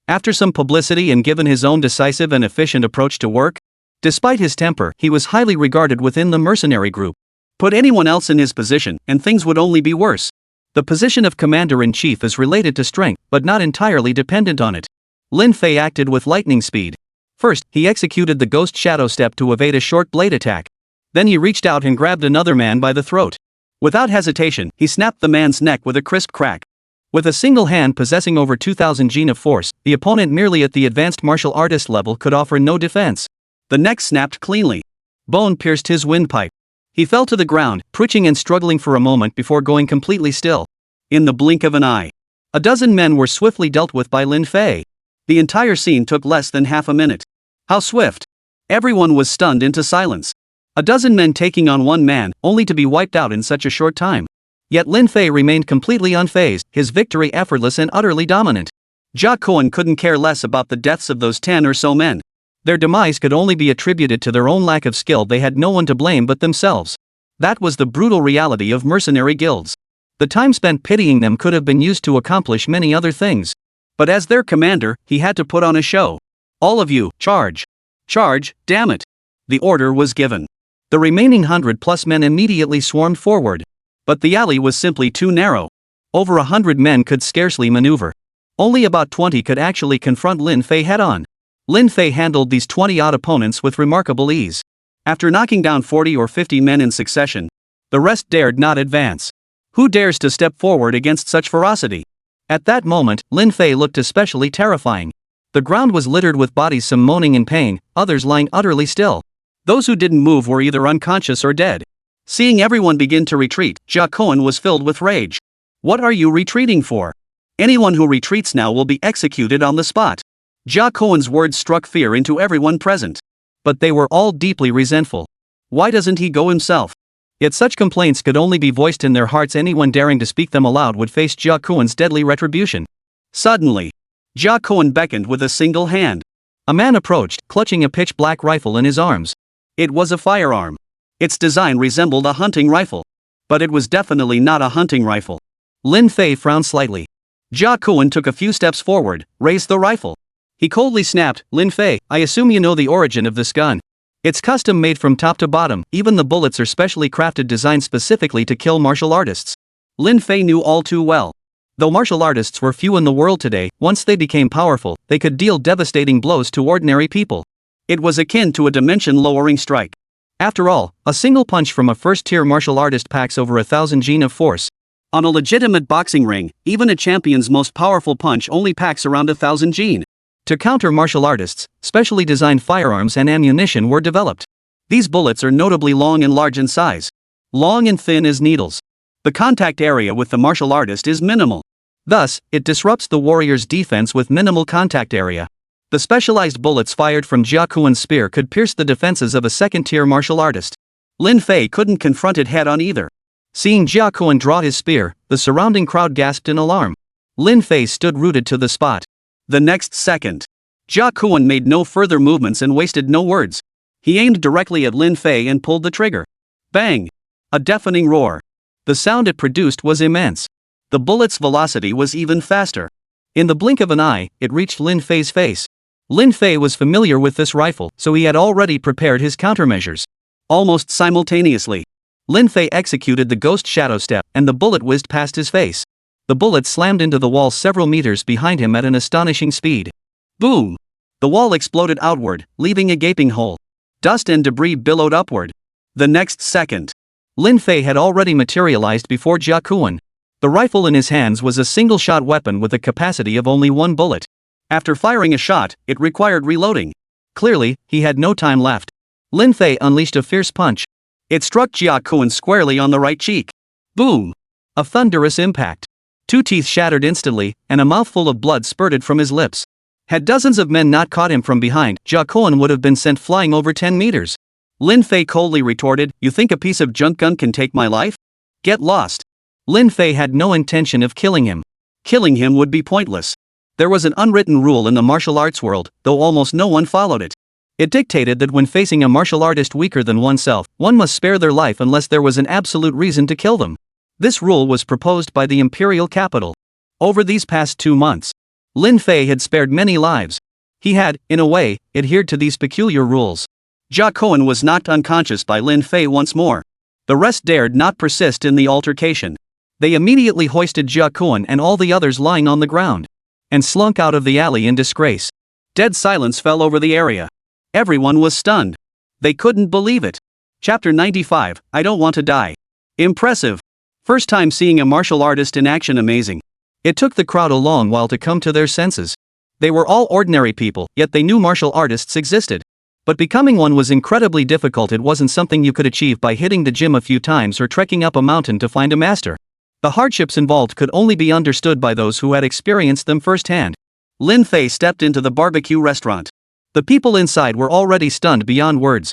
After some publicity and given his own decisive and efficient approach to work, despite his temper, he was highly regarded within the mercenary group. Put anyone else in his position, and things would only be worse. The position of commander-in-chief is related to strength, but not entirely dependent on it. Lin Fei acted with lightning speed. First, he executed the ghost shadow step to evade a short blade attack. Then he reached out and grabbed another man by the throat. Without hesitation, he snapped the man's neck with a crisp crack. With a single hand possessing over 2,000 gene of force, the opponent merely at the advanced martial artist level could offer no defense. The neck snapped cleanly. Bone pierced his windpipe. He fell to the ground, twitching and struggling for a moment before going completely still. In the blink of an eye, a dozen men were swiftly dealt with by Lin Fei. The entire scene took less than half a minute. How swift! Everyone was stunned into silence. A dozen men taking on one man, only to be wiped out in such a short time. Yet Lin Fei remained completely unfazed, his victory effortless and utterly dominant. Jia Koan couldn't care less about the deaths of those 10 or so men. Their demise could only be attributed to their own lack of skill. They had no one to blame but themselves. That was the brutal reality of mercenary guilds. The time spent pitying them could have been used to accomplish many other things. But as their commander, he had to put on a show. All of you, charge! Charge, damn it! The order was given. The remaining 100+ men immediately swarmed forward. But the alley was simply too narrow. Over 100 men could scarcely maneuver. Only about 20 could actually confront Lin Fei head-on. Lin Fei handled these 20-odd opponents with remarkable ease. After knocking down 40 or 50 men in succession, the rest dared not advance. Who dares to step forward against such ferocity? At that moment, Lin Fei looked especially terrifying. The ground was littered with bodies, some moaning in pain, others lying utterly still. Those who didn't move were either unconscious or dead. Seeing everyone begin to retreat, Jia Koan was filled with rage. What are you retreating for? Anyone who retreats now will be executed on the spot. Jia Koan's words struck fear into everyone present. But they were all deeply resentful. Why doesn't he go himself? Yet such complaints could only be voiced in their hearts. Anyone daring to speak them aloud would face Jia Koan's deadly retribution. Suddenly, Jia Koan beckoned with a single hand. A man approached, clutching a pitch-black rifle in his arms. It was a firearm. Its design resembled a hunting rifle. But it was definitely not a hunting rifle. Lin Fei frowned slightly. Jia Koan took a few steps forward, raised the rifle. He coldly snapped, "Lin Fei, I assume you know the origin of this gun. It's custom made from top to bottom, even the bullets are specially crafted, designed specifically to kill martial artists." Lin Fei knew all too well. Though martial artists were few in the world today, once they became powerful, they could deal devastating blows to ordinary people. It was akin to a dimension-lowering strike. After all, a single punch from a first-tier martial artist packs over 1,000 gene of force. On a legitimate boxing ring, even a champion's most powerful punch only packs around 1,000 gene. To counter martial artists, specially designed firearms and ammunition were developed. These bullets are notably long and large in size. Long and thin as needles. The contact area with the martial artist is minimal. Thus, it disrupts the warrior's defense with minimal contact area. The specialized bullets fired from Jia Kuan's spear could pierce the defenses of a second-tier martial artist. Lin Fei couldn't confront it head-on either. Seeing Jia Kuan draw his spear, the surrounding crowd gasped in alarm. Lin Fei stood rooted to the spot. The next second, Jia Kuan made no further movements and wasted no words. He aimed directly at Lin Fei and pulled the trigger. Bang! A deafening roar. The sound it produced was immense. The bullet's velocity was even faster. In the blink of an eye, it reached Lin Fei's face. Lin Fei was familiar with this rifle, so he had already prepared his countermeasures. Almost simultaneously, Lin Fei executed the ghost shadow step, and the bullet whizzed past his face. The bullet slammed into the wall several meters behind him at an astonishing speed. Boom! The wall exploded outward, leaving a gaping hole. Dust and debris billowed upward. The next second, Lin Fei had already materialized before Jia Kuan. The rifle in his hands was a single-shot weapon with a capacity of only one bullet. After firing a shot, it required reloading. Clearly, he had no time left. Lin Fei unleashed a fierce punch. It struck Jia Kuan squarely on the right cheek. Boom! A thunderous impact. 2 teeth shattered instantly, and a mouthful of blood spurted from his lips. Had dozens of men not caught him from behind, Jia Kuan would have been sent flying over 10 meters. Lin Fei coldly retorted, "You think a piece of junk gun can take my life? Get lost." Lin Fei had no intention of killing him. Killing him would be pointless. There was an unwritten rule in the martial arts world, though almost no one followed it. It dictated that when facing a martial artist weaker than oneself, one must spare their life unless there was an absolute reason to kill them. This rule was proposed by the imperial capital. Over these past 2 months, Lin Fei had spared many lives. He had, in a way, adhered to these peculiar rules. Jia Kuan was knocked unconscious by Lin Fei once more. The rest dared not persist in the altercation. They immediately hoisted Jia Kuan and all the others lying on the ground, and slunk out of the alley in disgrace. Dead silence fell over the area. Everyone was stunned. They couldn't believe it. Chapter 95, I Don't Want to Die. Impressive. First time seeing a martial artist in action. Amazing. It took the crowd a long while to come to their senses. They were all ordinary people, yet they knew martial artists existed. But becoming one was incredibly difficult. It wasn't something you could achieve by hitting the gym a few times or trekking up a mountain to find a master. The hardships involved could only be understood by those who had experienced them firsthand. Lin Fei stepped into the barbecue restaurant. The people inside were already stunned beyond words.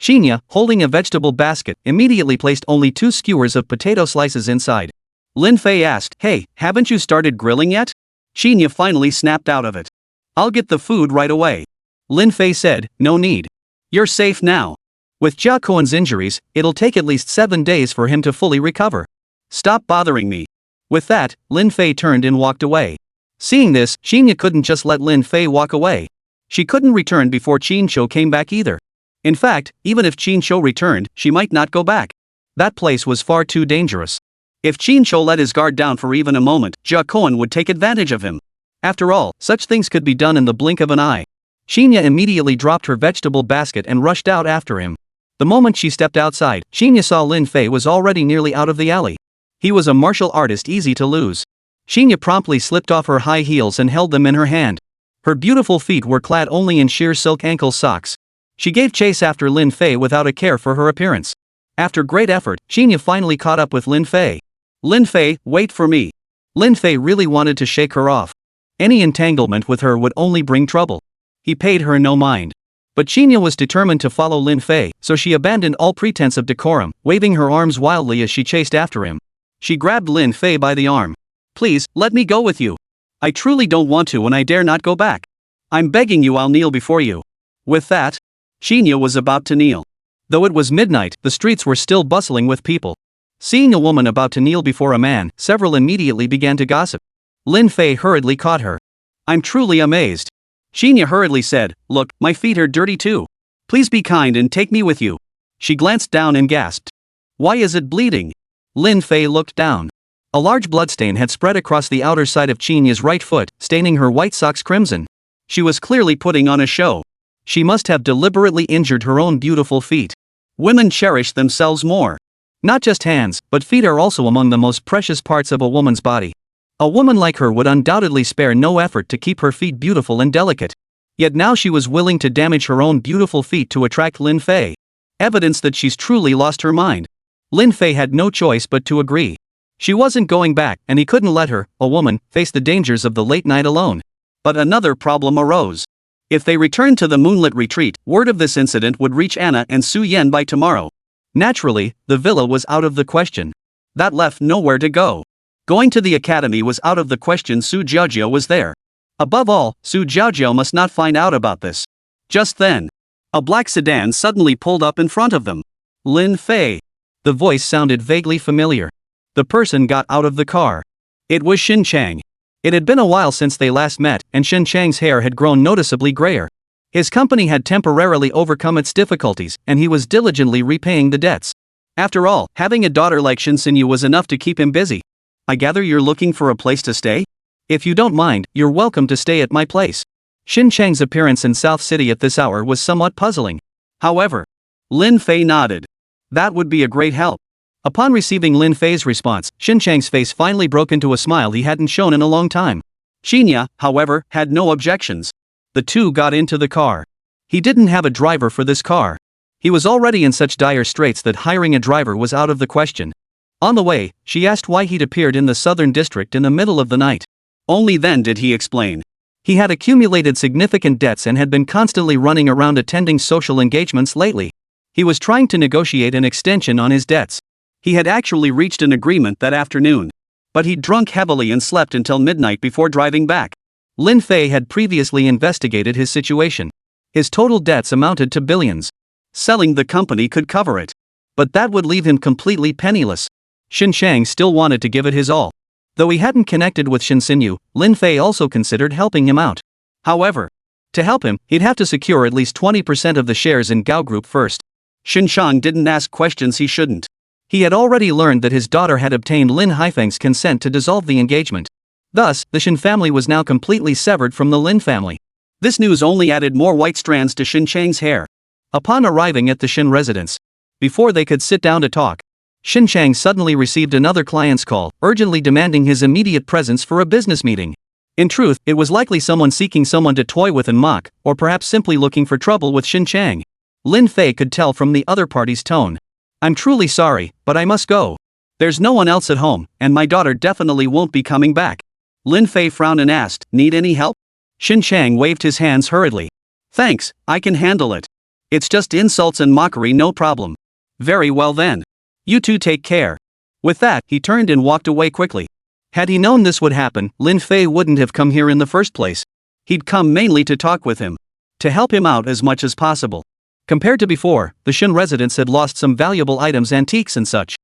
Xinyu, holding a vegetable basket, immediately placed only 2 skewers of potato slices inside. Lin Fei asked, "Hey, haven't you started grilling yet?" Xinyu finally snapped out of it. "I'll get the food right away." Lin Fei said, "No need. You're safe now. With Jia Kuan's injuries, it'll take at least 7 days for him to fully recover. Stop bothering me." With that, Lin Fei turned and walked away. Seeing this, Xinyu couldn't just let Lin Fei walk away. She couldn't return before Qin Shou came back either. In fact, even if Qin Shou returned, she might not go back. That place was far too dangerous. If Qin Shou let his guard down for even a moment, Jia Kuan would take advantage of him. After all, such things could be done in the blink of an eye. Xinyu immediately dropped her vegetable basket and rushed out after him. The moment she stepped outside, Xinyu saw Lin Fei was already nearly out of the alley. He was a martial artist easy to lose. Xinyu promptly slipped off her high heels and held them in her hand. Her beautiful feet were clad only in sheer silk ankle socks. She gave chase after Lin Fei without a care for her appearance. After great effort, Xinyu finally caught up with Lin Fei. "Lin Fei, wait for me." Lin Fei really wanted to shake her off. Any entanglement with her would only bring trouble. He paid her no mind. But Xinyu was determined to follow Lin Fei, so she abandoned all pretense of decorum, waving her arms wildly as she chased after him. She grabbed Lin Fei by the arm. "Please, let me go with you. I truly don't want to and I dare not go back. I'm begging you, I'll kneel before you." With that, Xinyu was about to kneel. Though it was midnight, the streets were still bustling with people. Seeing a woman about to kneel before a man, several immediately began to gossip. Lin Fei hurriedly caught her. "I'm truly amazed." Xinyu hurriedly said, "Look, my feet are dirty too. Please be kind and take me with you." She glanced down and gasped. "Why is it bleeding?" Lin Fei looked down. A large bloodstain had spread across the outer side of Qinyu's right foot, staining her white socks crimson. She was clearly putting on a show. She must have deliberately injured her own beautiful feet. Women cherish themselves more. Not just hands, but feet are also among the most precious parts of a woman's body. A woman like her would undoubtedly spare no effort to keep her feet beautiful and delicate. Yet now she was willing to damage her own beautiful feet to attract Lin Fei. Evidence that she's truly lost her mind. Lin Fei had no choice but to agree. She wasn't going back, and he couldn't let her, a woman, face the dangers of the late night alone. But another problem arose. If they returned to the moonlit retreat, word of this incident would reach Anna and Su Yan by tomorrow. Naturally, the villa was out of the question. That left nowhere to go. Going to the academy was out of the question. Su Jiajiao was there. Above all, Su Jiajiao must not find out about this. Just then, a black sedan suddenly pulled up in front of them. Lin Fei. The voice sounded vaguely familiar. The person got out of the car. It was Shin Chang. It had been a while since they last met, and Shin Chang's hair had grown noticeably grayer. His company had temporarily overcome its difficulties, and he was diligently repaying the debts. After all, having a daughter like Shen Xinyu was enough to keep him busy. I gather you're looking for a place to stay? If you don't mind, you're welcome to stay at my place. Shin Chang's appearance in South City at this hour was somewhat puzzling. However, Lin Fei nodded. That would be a great help. Upon receiving Lin Fei's response, Shin Chang's face finally broke into a smile he hadn't shown in a long time. Xinya, however, had no objections. The two got into the car. He didn't have a driver for this car. He was already in such dire straits that hiring a driver was out of the question. On the way, she asked why he'd appeared in the southern district in the middle of the night. Only then did he explain. He had accumulated significant debts and had been constantly running around attending social engagements lately. He was trying to negotiate an extension on his debts. He had actually reached an agreement that afternoon. But he'd drunk heavily and slept until midnight before driving back. Lin Fei had previously investigated his situation. His total debts amounted to billions. Selling the company could cover it. But that would leave him completely penniless. Shin Chang still wanted to give it his all. Though he hadn't connected with Shen Xinyu, Lin Fei also considered helping him out. However, to help him, he'd have to secure at least 20% of the shares in Gao Group first. Shin Chang didn't ask questions he shouldn't. He had already learned that his daughter had obtained Lin Haifeng's consent to dissolve the engagement. Thus, the Shen family was now completely severed from the Lin family. This news only added more white strands to Shin Chang's hair. Upon arriving at the Shen residence, before they could sit down to talk, Shin Chang suddenly received another client's call, urgently demanding his immediate presence for a business meeting. In truth, it was likely someone seeking someone to toy with and mock, or perhaps simply looking for trouble with Shin Chang. Lin Fei could tell from the other party's tone. I'm truly sorry, but I must go. There's no one else at home, and my daughter definitely won't be coming back. Lin Fei frowned and asked, need any help? Shin Chang waved his hands hurriedly. Thanks, I can handle it. It's just insults and mockery, no problem. Very well then. You two take care. With that, he turned and walked away quickly. Had he known this would happen, Lin Fei wouldn't have come here in the first place. He'd come mainly to talk with him. To help him out as much as possible. Compared to before, the Shen residence had lost some valuable items, antiques and such.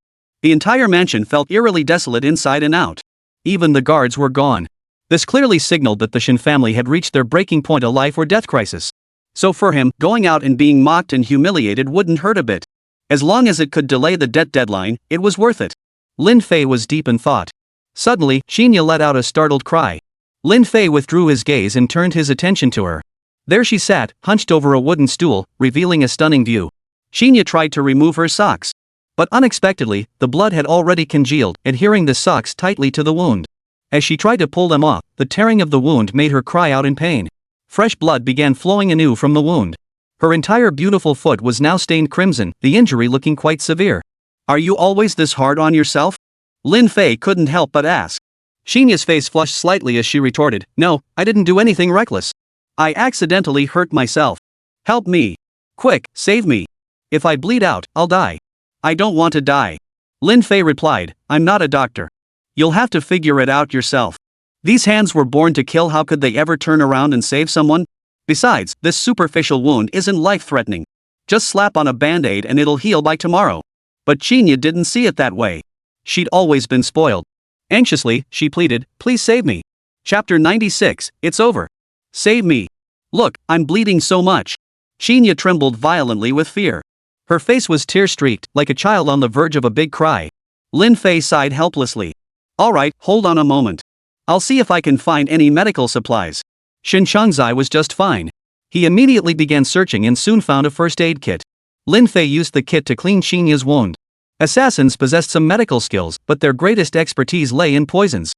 The entire mansion felt eerily desolate inside and out. Even the guards were gone. This clearly signaled that the Shen family had reached their breaking point, a life or death crisis. So for him, going out and being mocked and humiliated wouldn't hurt a bit. As long as it could delay the debt deadline, it was worth it. Lin Fei was deep in thought. Suddenly, Xinya let out a startled cry. Lin Fei withdrew his gaze and turned his attention to her. There she sat, hunched over a wooden stool, revealing a stunning view. Xinya tried to remove her socks. But unexpectedly, the blood had already congealed, adhering the socks tightly to the wound. As she tried to pull them off, the tearing of the wound made her cry out in pain. Fresh blood began flowing anew from the wound. Her entire beautiful foot was now stained crimson, the injury looking quite severe. Are you always this hard on yourself? Lin Fei couldn't help but ask. Xinya's face flushed slightly as she retorted, No, I didn't do anything reckless. I accidentally hurt myself. Help me. Quick, save me. If I bleed out, I'll die. I don't want to die. Lin Fei replied, I'm not a doctor. You'll have to figure it out yourself. These hands were born to kill, how could they ever turn around and save someone? Besides, this superficial wound isn't life-threatening. Just slap on a band-aid and it'll heal by tomorrow. But Xinya didn't see it that way. She'd always been spoiled. Anxiously, she pleaded, please save me. Chapter 96, it's over. Save me. Look, I'm bleeding so much. Xinya trembled violently with fear. Her face was tear-streaked, like a child on the verge of a big cry. Lin Fei sighed helplessly. All right, hold on a moment. I'll see if I can find any medical supplies. Shen Chang's eye was just fine. He immediately began searching and soon found a first aid kit. Lin Fei used the kit to clean Xinya's wound. Assassins possessed some medical skills, but their greatest expertise lay in poisons.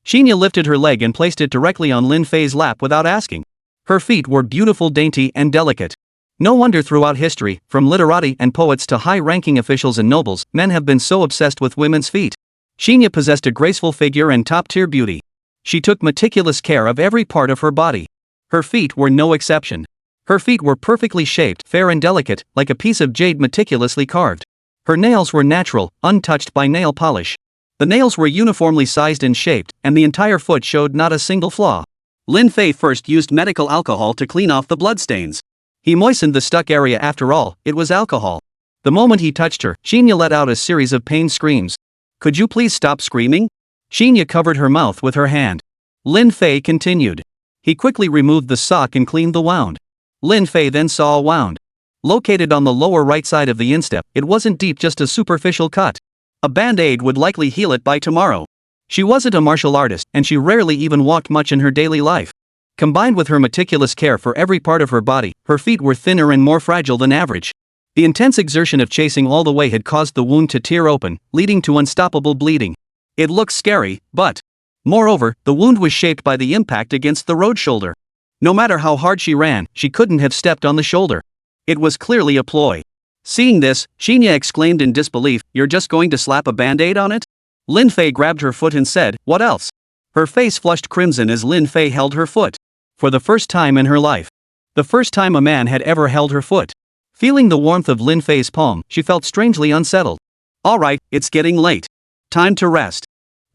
Xinya lifted her leg and placed it directly on Lin Fei's lap without asking. Her feet were beautiful, dainty, and delicate. No wonder throughout history, from literati and poets to high-ranking officials and nobles, men have been so obsessed with women's feet. Xinya possessed a graceful figure and top-tier beauty. She took meticulous care of every part of her body. Her feet were no exception. Her feet were perfectly shaped, fair and delicate, like a piece of jade meticulously carved. Her nails were natural, untouched by nail polish. The nails were uniformly sized and shaped, and the entire foot showed not a single flaw. Lin Fei first used medical alcohol to clean off the bloodstains. He moistened the stuck area. After all, it was alcohol. The moment he touched her, Xinyu let out a series of pained screams. Could you please stop screaming? Xinyu covered her mouth with her hand. Lin Fei continued. He quickly removed the sock and cleaned the wound. Lin Fei then saw a wound. Located on the lower right side of the instep, it wasn't deep, just a superficial cut. A band-aid would likely heal it by tomorrow. She wasn't a martial artist, and she rarely even walked much in her daily life. Combined with her meticulous care for every part of her body, her feet were thinner and more fragile than average. The intense exertion of chasing all the way had caused the wound to tear open, leading to unstoppable bleeding. It looked scary, but moreover, the wound was shaped by the impact against the road shoulder. No matter how hard she ran, she couldn't have stepped on the shoulder. It was clearly a ploy. Seeing this, Xinyu exclaimed in disbelief, "You're just going to slap a band-aid on it?" Lin Fei grabbed her foot and said, "What else?" Her face flushed crimson as Lin Fei held her foot. For the first time in her life. The first time a man had ever held her foot. Feeling the warmth of Lin Fei's palm, she felt strangely unsettled. "All right, it's getting late. Time to rest."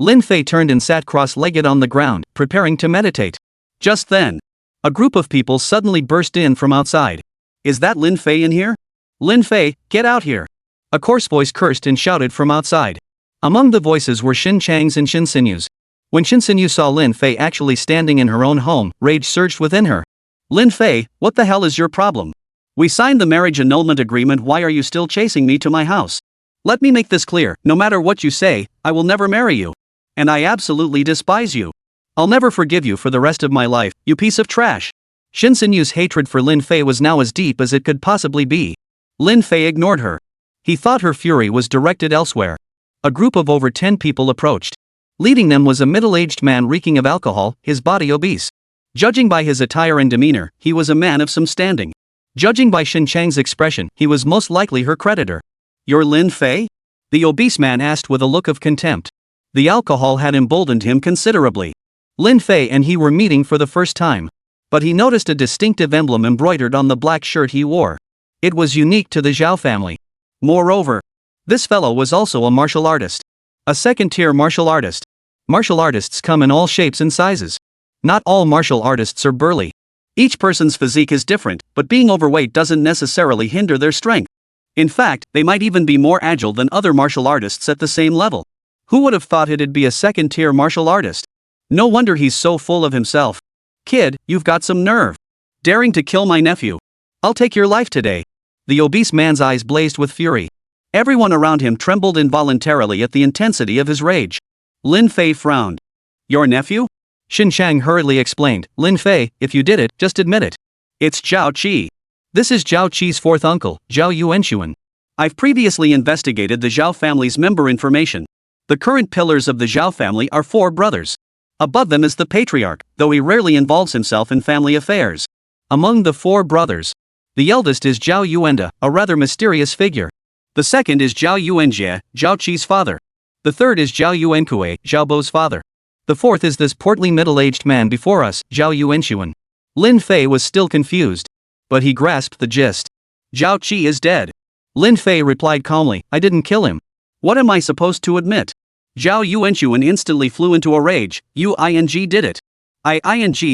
Lin Fei turned and sat cross-legged on the ground, preparing to meditate. Just then, a group of people suddenly burst in from outside. "Is that Lin Fei in here? Lin Fei, get out here!" A coarse voice cursed and shouted from outside. Among the voices were Shen Chang's and Shen Xinyu's. When Shen Xinyu saw Lin Fei actually standing in her own home, rage surged within her. "Lin Fei, what the hell is your problem? We signed the marriage annulment agreement, why are you still chasing me to my house? Let me make this clear, no matter what you say, I will never marry you. And I absolutely despise you. I'll never forgive you for the rest of my life, you piece of trash." Shen Xinyu's hatred for Lin Fei was now as deep as it could possibly be. Lin Fei ignored her. He thought her fury was directed elsewhere. A group of over 10 people approached. Leading them was a middle-aged man reeking of alcohol, his body obese. Judging by his attire and demeanor, he was a man of some standing. Judging by Shen Chang's expression, he was most likely her creditor. "You're Lin Fei?" the obese man asked with a look of contempt. The alcohol had emboldened him considerably. Lin Fei and he were meeting for the first time. But he noticed a distinctive emblem embroidered on the black shirt he wore. It was unique to the Zhao family. Moreover, this fellow was also a martial artist. A second-tier martial artist. Martial artists come in all shapes and sizes. Not all martial artists are burly. Each person's physique is different, but being overweight doesn't necessarily hinder their strength. In fact, they might even be more agile than other martial artists at the same level. Who would have thought it'd be a second-tier martial artist? No wonder he's so full of himself. "Kid, you've got some nerve. Daring to kill my nephew. I'll take your life today." The obese man's eyes blazed with fury. Everyone around him trembled involuntarily at the intensity of his rage. Lin Fei frowned. "Your nephew?" Shen Chang hurriedly explained. "Lin Fei, if you did it, just admit it." "It's Zhao Qi. This is Zhao Qi's fourth uncle, Zhao Yuanxuan. I've previously investigated the Zhao family's member information. The current pillars of the Zhao family are 4 brothers. Above them is the patriarch, though he rarely involves himself in family affairs. Among the 4 brothers, the eldest is Zhao Yuanda, a rather mysterious figure. The second is Zhao Yuanjie, Zhao Qi's father. The third is Zhao Yuankue, Zhao Bo's father. The fourth is this portly middle-aged man before us, Zhao Yuanxuan." Lin Fei was still confused. But he grasped the gist. "Zhao Qi is dead." Lin Fei replied calmly, "I didn't kill him." "What am I supposed to admit?" Zhao Yuanxuan instantly flew into a rage. "You did it. I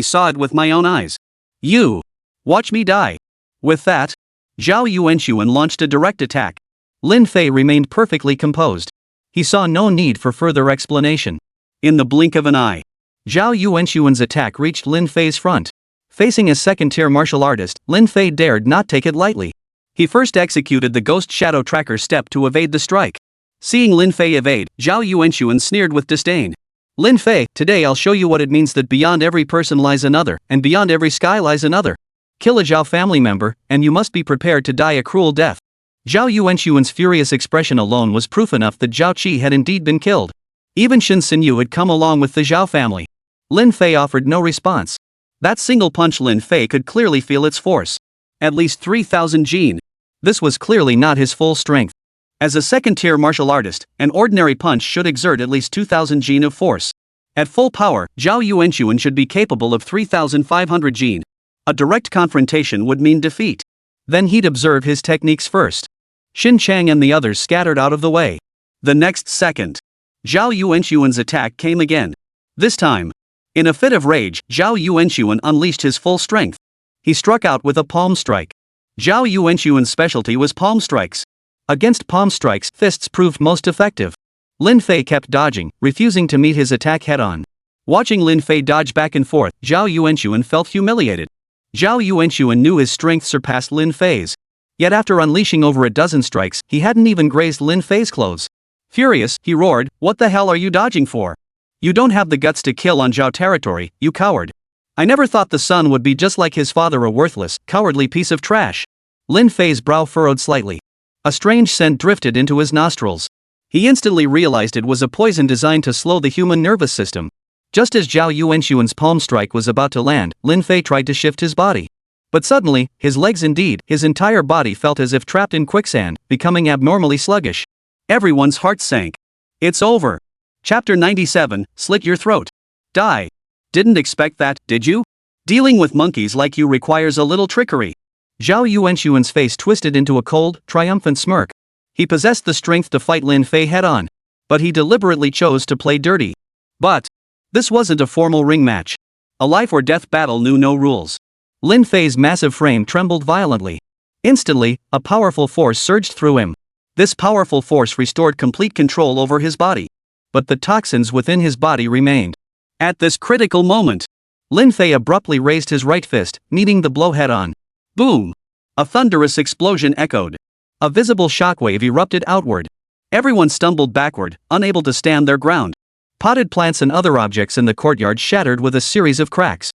saw it with my own eyes. You. Watch me die." With that, Zhao Yuanxuan launched a direct attack. Lin Fei remained perfectly composed. He saw no need for further explanation. In the blink of an eye, Zhao Yuanxuan's attack reached Lin Fei's front. Facing a second-tier martial artist, Lin Fei dared not take it lightly. He first executed the Ghost Shadow Tracker step to evade the strike. Seeing Lin Fei evade, Zhao Yuanxuan sneered with disdain. "Lin Fei, today I'll show you what it means that beyond every person lies another, and beyond every sky lies another. Kill a Zhao family member, and you must be prepared to die a cruel death." Zhao Yuanxuan's furious expression alone was proof enough that Zhao Qi had indeed been killed. Even Shen Xinyu had come along with the Zhao family. Lin Fei offered no response. That single punch, Lin Fei could clearly feel its force. At least 3,000 jin. This was clearly not his full strength. As a second-tier martial artist, an ordinary punch should exert at least 2,000 jin of force. At full power, Zhao Yuanxuan should be capable of 3,500 jin, A direct confrontation would mean defeat. Then he'd observe his techniques first. Xin Chang and the others scattered out of the way. The next second, Zhao Yuanxuan's attack came again. This time, in a fit of rage, Zhao Yuanxuan unleashed his full strength. He struck out with a palm strike. Zhao Yuanxuan's specialty was palm strikes. Against palm strikes, fists proved most effective. Lin Fei kept dodging, refusing to meet his attack head-on. Watching Lin Fei dodge back and forth, Zhao Yuanxuan felt humiliated. Zhao Yuanxuan knew his strength surpassed Lin Fei's. Yet after unleashing over a dozen strikes, he hadn't even grazed Lin Fei's clothes. Furious, he roared, "What the hell are you dodging for? You don't have the guts to kill on Zhao territory, you coward. I never thought the son would be just like his father, a worthless, cowardly piece of trash." Lin Fei's brow furrowed slightly. A strange scent drifted into his nostrils. He instantly realized it was a poison designed to slow the human nervous system. Just as Zhao Yuanxuan's palm strike was about to land, Lin Fei tried to shift his body. But suddenly, his legs, indeed, his entire body felt as if trapped in quicksand, becoming abnormally sluggish. Everyone's heart sank. It's over. Chapter 97, Slit Your Throat. Die. Didn't expect that, did you? Dealing with monkeys like you requires a little trickery. Zhao Yuanxuan's face twisted into a cold, triumphant smirk. He possessed the strength to fight Lin Fei head-on. But he deliberately chose to play dirty. But this wasn't a formal ring match. A life-or-death battle knew no rules. Lin Fei's massive frame trembled violently. Instantly, a powerful force surged through him. This powerful force restored complete control over his body. But the toxins within his body remained. At this critical moment, Lin Fei abruptly raised his right fist, meeting the blow head-on. Boom! A thunderous explosion echoed. A visible shockwave erupted outward. Everyone stumbled backward, unable to stand their ground. Potted plants and other objects in the courtyard shattered with a series of cracks.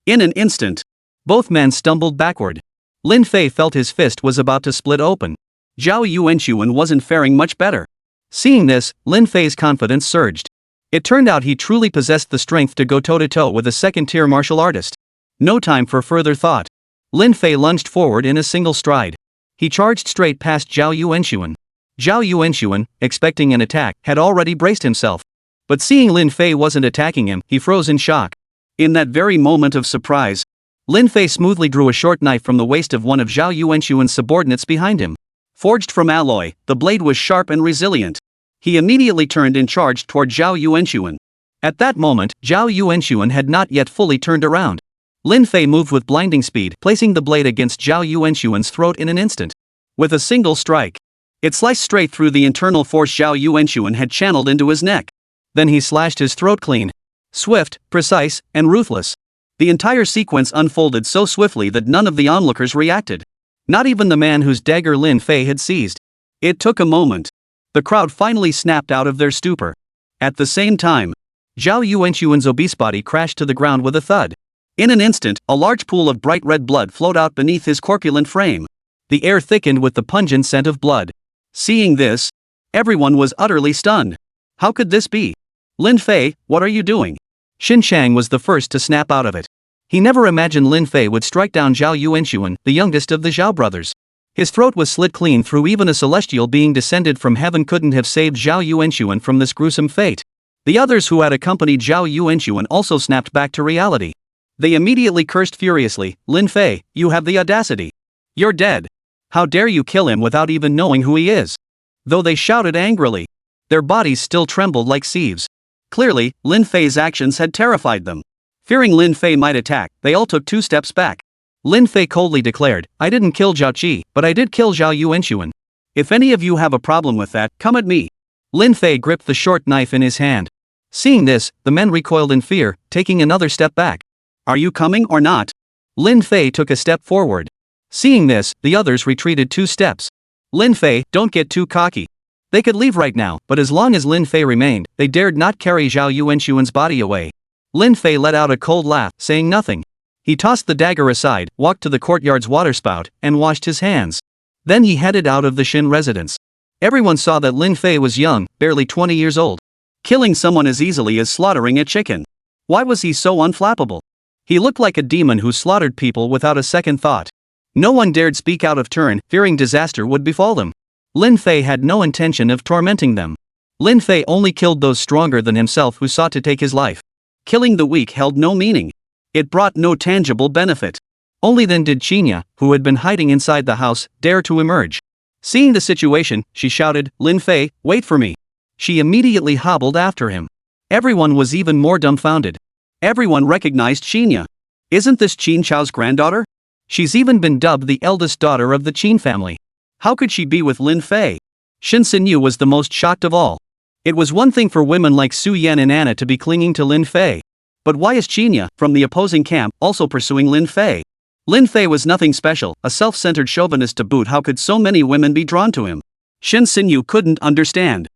In an instant, both men stumbled backward. Lin Fei felt his fist was about to split open. Zhao Yuanxuan wasn't faring much better. Seeing this, Lin Fei's confidence surged. It turned out he truly possessed the strength to go toe-to-toe with a second-tier martial artist. No time for further thought. Lin Fei lunged forward in a single stride. He charged straight past Zhao Yuanxuan. Zhao Yuanxuan, expecting an attack, had already braced himself. But seeing Lin Fei wasn't attacking him, he froze in shock. In that very moment of surprise, Lin Fei smoothly drew a short knife from the waist of one of Zhao Yuanxuan's subordinates behind him. Forged from alloy, the blade was sharp and resilient. He immediately turned and charged toward Zhao Yuanxuan. At that moment, Zhao Yuanxuan had not yet fully turned around. Lin Fei moved with blinding speed, placing the blade against Zhao Yuanxuan's throat in an instant. With a single strike, it sliced straight through the internal force Zhao Yuanxuan had channeled into his neck. Then he slashed his throat clean. Swift, precise, and ruthless. The entire sequence unfolded so swiftly that none of the onlookers reacted. Not even the man whose dagger Lin Fei had seized. It took a moment. The crowd finally snapped out of their stupor. At the same time, Zhao Yuanxuan's obese body crashed to the ground with a thud. In an instant, a large pool of bright red blood flowed out beneath his corpulent frame. The air thickened with the pungent scent of blood. Seeing this, everyone was utterly stunned. How could this be? Lin Fei, what are you doing? Xin Chang was the first to snap out of it. He never imagined Lin Fei would strike down Zhao Yuanxuan, the youngest of the Zhao brothers. His throat was slit clean through. Even a celestial being descended from heaven couldn't have saved Zhao Yuanxuan from this gruesome fate. The others who had accompanied Zhao Yuanxuan also snapped back to reality. They immediately cursed furiously, "Lin Fei, you have the audacity. You're dead. How dare you kill him without even knowing who he is?" Though they shouted angrily, their bodies still trembled like sieves. Clearly, Lin Fei's actions had terrified them. Fearing Lin Fei might attack, they all took 2 steps back. Lin Fei coldly declared, "I didn't kill Zhao Qi, but I did kill Zhao Yuanxuan. If any of you have a problem with that, come at me." Lin Fei gripped the short knife in his hand. Seeing this, the men recoiled in fear, taking another step back. "Are you coming or not?" Lin Fei took a step forward. Seeing this, the others retreated 2 steps. "Lin Fei, don't get too cocky." They could leave right now, but as long as Lin Fei remained, they dared not carry Zhao Yuanxuan's body away. Lin Fei let out a cold laugh, saying nothing. He tossed the dagger aside, walked to the courtyard's waterspout, and washed his hands. Then he headed out of the Shen residence. Everyone saw that Lin Fei was young, barely 20 years old. Killing someone as easily as slaughtering a chicken. Why was he so unflappable? He looked like a demon who slaughtered people without a second thought. No one dared speak out of turn, fearing disaster would befall them. Lin Fei had no intention of tormenting them. Lin Fei only killed those stronger than himself who sought to take his life. Killing the weak held no meaning. It brought no tangible benefit. Only then did Qinya, who had been hiding inside the house, dare to emerge. Seeing the situation, she shouted, "Lin Fei, wait for me." She immediately hobbled after him. Everyone was even more dumbfounded. Everyone recognized Qinya. Isn't this Qin Chao's granddaughter? She's even been dubbed the eldest daughter of the Qin family. How could she be with Lin Fei? Shen Xinyu was the most shocked of all. It was one thing for women like Su Yan and Anna to be clinging to Lin Fei. But why is Qinya, from the opposing camp, also pursuing Lin Fei? Lin Fei was nothing special, a self-centered chauvinist to boot. How could so many women be drawn to him? Shen Xinyu couldn't understand.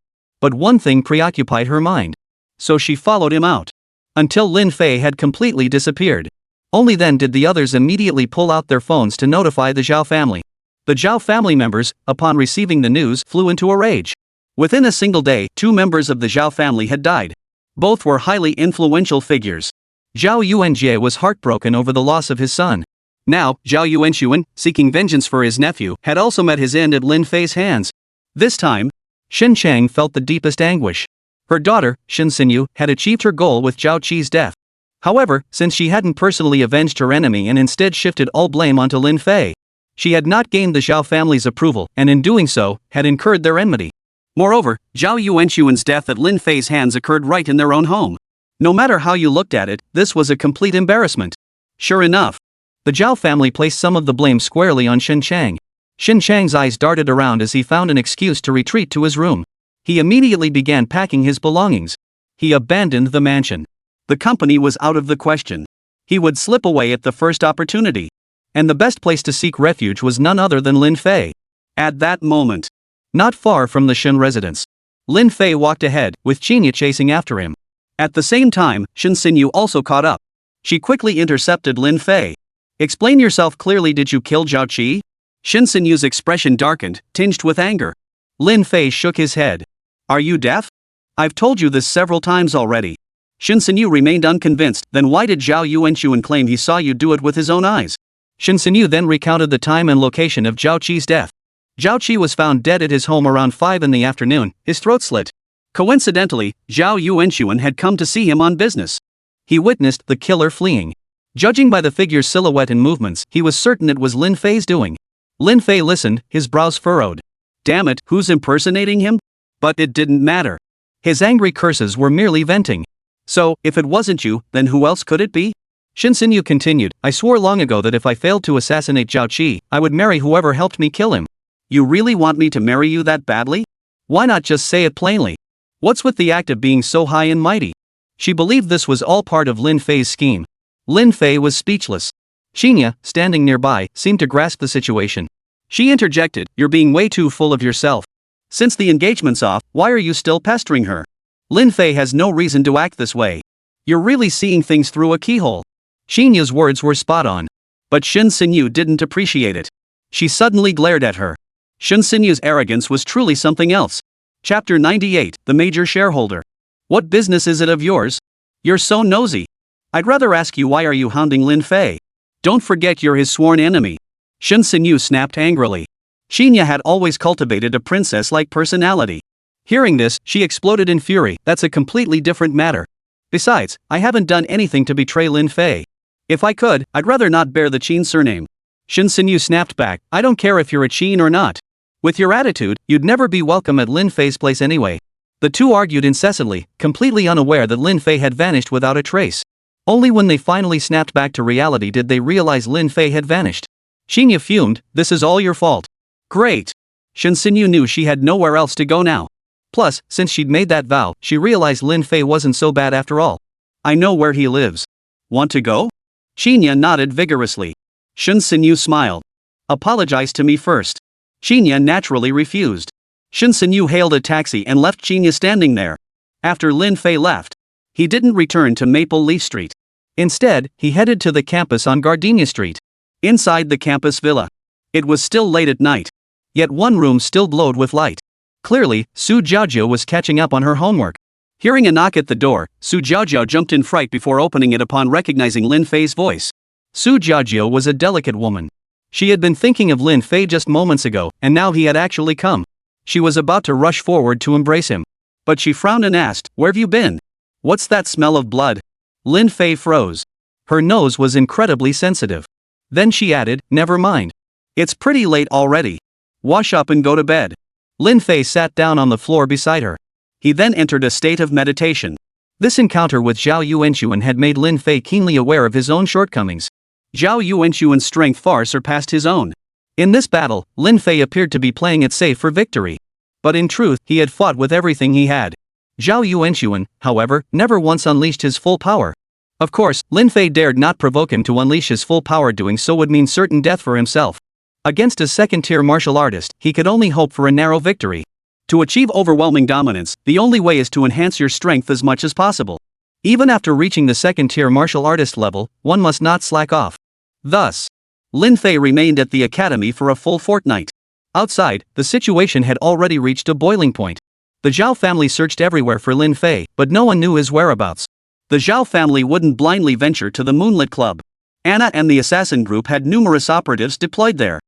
But one thing preoccupied her mind. So she followed him out. Until Lin Fei had completely disappeared. Only then did the others immediately pull out their phones to notify the Zhao family. The Zhao family members, upon receiving the news, flew into a rage. Within a single day, 2 members of the Zhao family had died. Both were highly influential figures. Zhao Yuanjie was heartbroken over the loss of his son. Now, Zhao Yuanxuan, seeking vengeance for his nephew, had also met his end at Lin Fei's hands. This time, Shen Chang felt the deepest anguish. Her daughter, Shen Xinyu, had achieved her goal with Zhao Qi's death. However, since she hadn't personally avenged her enemy and instead shifted all blame onto Lin Fei, she had not gained the Zhao family's approval, and in doing so, had incurred their enmity. Moreover, Zhao Yuanxuan's death at Lin Fei's hands occurred right in their own home. No matter how you looked at it, this was a complete embarrassment. Sure enough, the Zhao family placed some of the blame squarely on Shen Chang. Shen Chang's eyes darted around as he found an excuse to retreat to his room. He immediately began packing his belongings. He abandoned the mansion. The company was out of the question. He would slip away at the first opportunity. And the best place to seek refuge was none other than Lin Fei. At that moment, not far from the Shen residence, Lin Fei walked ahead, with Qinya chasing after him. At the same time, Shen Xinyu also caught up. She quickly intercepted Lin Fei. "Explain yourself clearly, did you kill Zhao Qi?" Shen Xinyu's expression darkened, tinged with anger. Lin Fei shook his head. "Are you deaf? I've told you this several times already." Shen Xinyu remained unconvinced. "Then why did Zhao Yuanxuan claim he saw you do it with his own eyes?" Shen Xinyu then recounted the time and location of Zhao Qi's death. Zhao Qi was found dead at his home around 5 in the afternoon, his throat slit. Coincidentally, Zhao Yuanxuan had come to see him on business. He witnessed the killer fleeing. Judging by the figure's silhouette and movements, he was certain it was Lin Fei's doing. Lin Fei listened, his brows furrowed. Damn it, who's impersonating him? But it didn't matter. His angry curses were merely venting. So, if it wasn't you, then who else could it be? Shen Xinyu continued, "I swore long ago that if I failed to assassinate Zhao Qi, I would marry whoever helped me kill him." "You really want me to marry you that badly? Why not just say it plainly? What's with the act of being so high and mighty?" She believed this was all part of Lin Fei's scheme. Lin Fei was speechless. Qinya, standing nearby, seemed to grasp the situation. She interjected, "You're being way too full of yourself. Since the engagement's off, why are you still pestering her? Lin Fei has no reason to act this way. You're really seeing things through a keyhole." Qinya's words were spot on. But Shen Xinyu didn't appreciate it. She suddenly glared at her. Shen Xinyu's arrogance was truly something else. Chapter 98, The Major Shareholder. "What business is it of yours? You're so nosy. I'd rather ask you, why are you hounding Lin Fei? Don't forget you're his sworn enemy." Shen Xinyu snapped angrily. Qinya had always cultivated a princess-like personality. Hearing this, she exploded in fury. "That's a completely different matter. Besides, I haven't done anything to betray Lin Fei. If I could, I'd rather not bear the Qin surname." Shen Xinyu snapped back, "I don't care if you're a Qin or not. With your attitude, you'd never be welcome at Lin Fei's place anyway." The two argued incessantly, completely unaware that Lin Fei had vanished without a trace. Only when they finally snapped back to reality did they realize Lin Fei had vanished. Qinya fumed, "This is all your fault." Great. Shen Xinyu knew she had nowhere else to go now. Plus, since she'd made that vow, she realized Lin Fei wasn't so bad after all. "I know where he lives. Want to go?" Qinya nodded vigorously. Shen Xinyu smiled. "Apologize to me first." Qinya naturally refused. Shen Xinyu hailed a taxi and left Qinya standing there. After Lin Fei left, he didn't return to Maple Leaf Street. Instead, he headed to the campus on Gardenia Street. Inside the campus villa, it was still late at night. Yet one room still glowed with light. Clearly, Su Jiaojiao was catching up on her homework. Hearing a knock at the door, Su Jiaojiao jumped in fright before opening it upon recognizing Lin Fei's voice. Su Jiaojiao was a delicate woman. She had been thinking of Lin Fei just moments ago, and now he had actually come. She was about to rush forward to embrace him. But she frowned and asked, "Where've you been? What's that smell of blood?" Lin Fei froze. Her nose was incredibly sensitive. Then she added, never mind. It's pretty late already. Wash up and go to bed. Lin Fei sat down on the floor beside her. He then entered a state of meditation. This encounter with Zhao Yuanchuan had made Lin Fei keenly aware of his own shortcomings. Zhao Yuanchuan's strength far surpassed his own. In this battle, Lin Fei appeared to be playing it safe for victory. But in truth, he had fought with everything he had. Zhao Yuanchuan, however, never once unleashed his full power. Of course, Lin Fei dared not provoke him to unleash his full power. Doing so would mean certain death for himself. Against a second-tier martial artist, he could only hope for a narrow victory. To achieve overwhelming dominance, the only way is to enhance your strength as much as possible. Even after reaching the second-tier martial artist level, one must not slack off. Thus, Lin Fei remained at the academy for a full fortnight. Outside, the situation had already reached a boiling point. The Zhao family searched everywhere for Lin Fei, but no one knew his whereabouts. The Zhao family wouldn't blindly venture to the Moonlit Club. Anna and the assassin group had numerous operatives deployed there.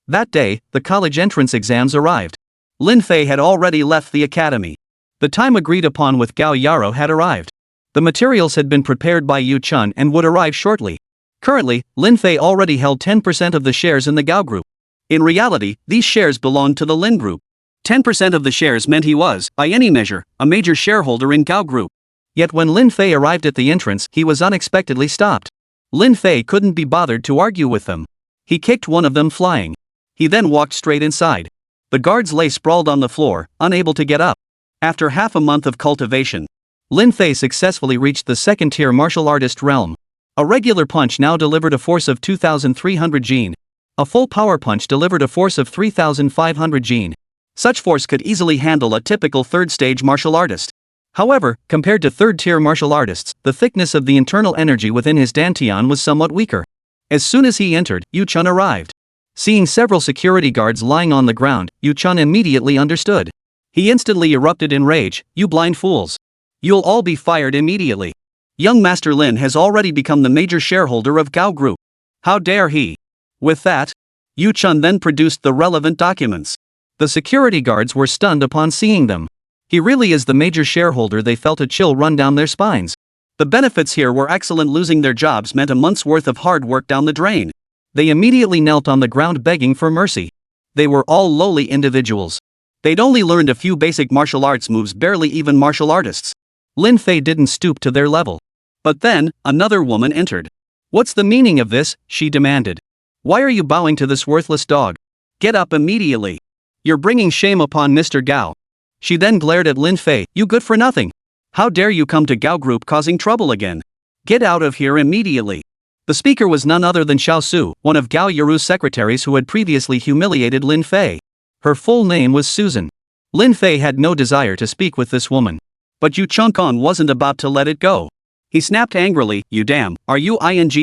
That day, the college entrance exams arrived. Lin Fei had already left the academy. The time agreed upon with Gao Yaro had arrived. The materials had been prepared by Yu Chun and would arrive shortly. Currently, Lin Fei already held 10% of the shares in the Gao Group. In reality, these shares belonged to the Lin Group. 10% of the shares meant he was, by any measure, a major shareholder in Gao Group. Yet when Lin Fei arrived at the entrance, he was unexpectedly stopped. Lin Fei couldn't be bothered to argue with them. He kicked one of them flying. He then walked straight inside. The guards lay sprawled on the floor, unable to get up. After half a month of cultivation, Lin Fei successfully reached the second-tier martial artist realm. A regular punch now delivered a force of 2,300 Jin. A full power punch delivered a force of 3,500 Jin. Such force could easily handle a typical third-stage martial artist. However, compared to third-tier martial artists, the thickness of the internal energy within his dantian was somewhat weaker. As soon as he entered, Yu Chun arrived. Seeing several security guards lying on the ground, Yu Chun immediately understood. He instantly erupted in rage, "You blind fools! You'll all be fired immediately. Young Master Lin has already become the major shareholder of Gao Group. How dare he?" With that, Yu Chun then produced the relevant documents. The security guards were stunned upon seeing them. He really is the major shareholder. They felt a chill run down their spines. The benefits here were excellent. Losing their jobs meant a month's worth of hard work down the drain. They immediately knelt on the ground begging for mercy. They were all lowly individuals. They'd only learned a few basic martial arts moves, barely even martial artists. Lin Fei didn't stoop to their level. But then, another woman entered. "What's the meaning of this?" she demanded. "Why are you bowing to this worthless dog? Get up immediately. You're bringing shame upon Mr. Gao." She then glared at Lin Fei. "You good for nothing. How dare you come to Gao Group causing trouble again? Get out of here immediately." The speaker was none other than Xiao Su, one of Gao Yaru's secretaries who had previously humiliated Lin Fei. Her full name was Susan. Lin Fei had no desire to speak with this woman. But Yu Chun wasn't about to let it go. He snapped angrily, "You damn, are you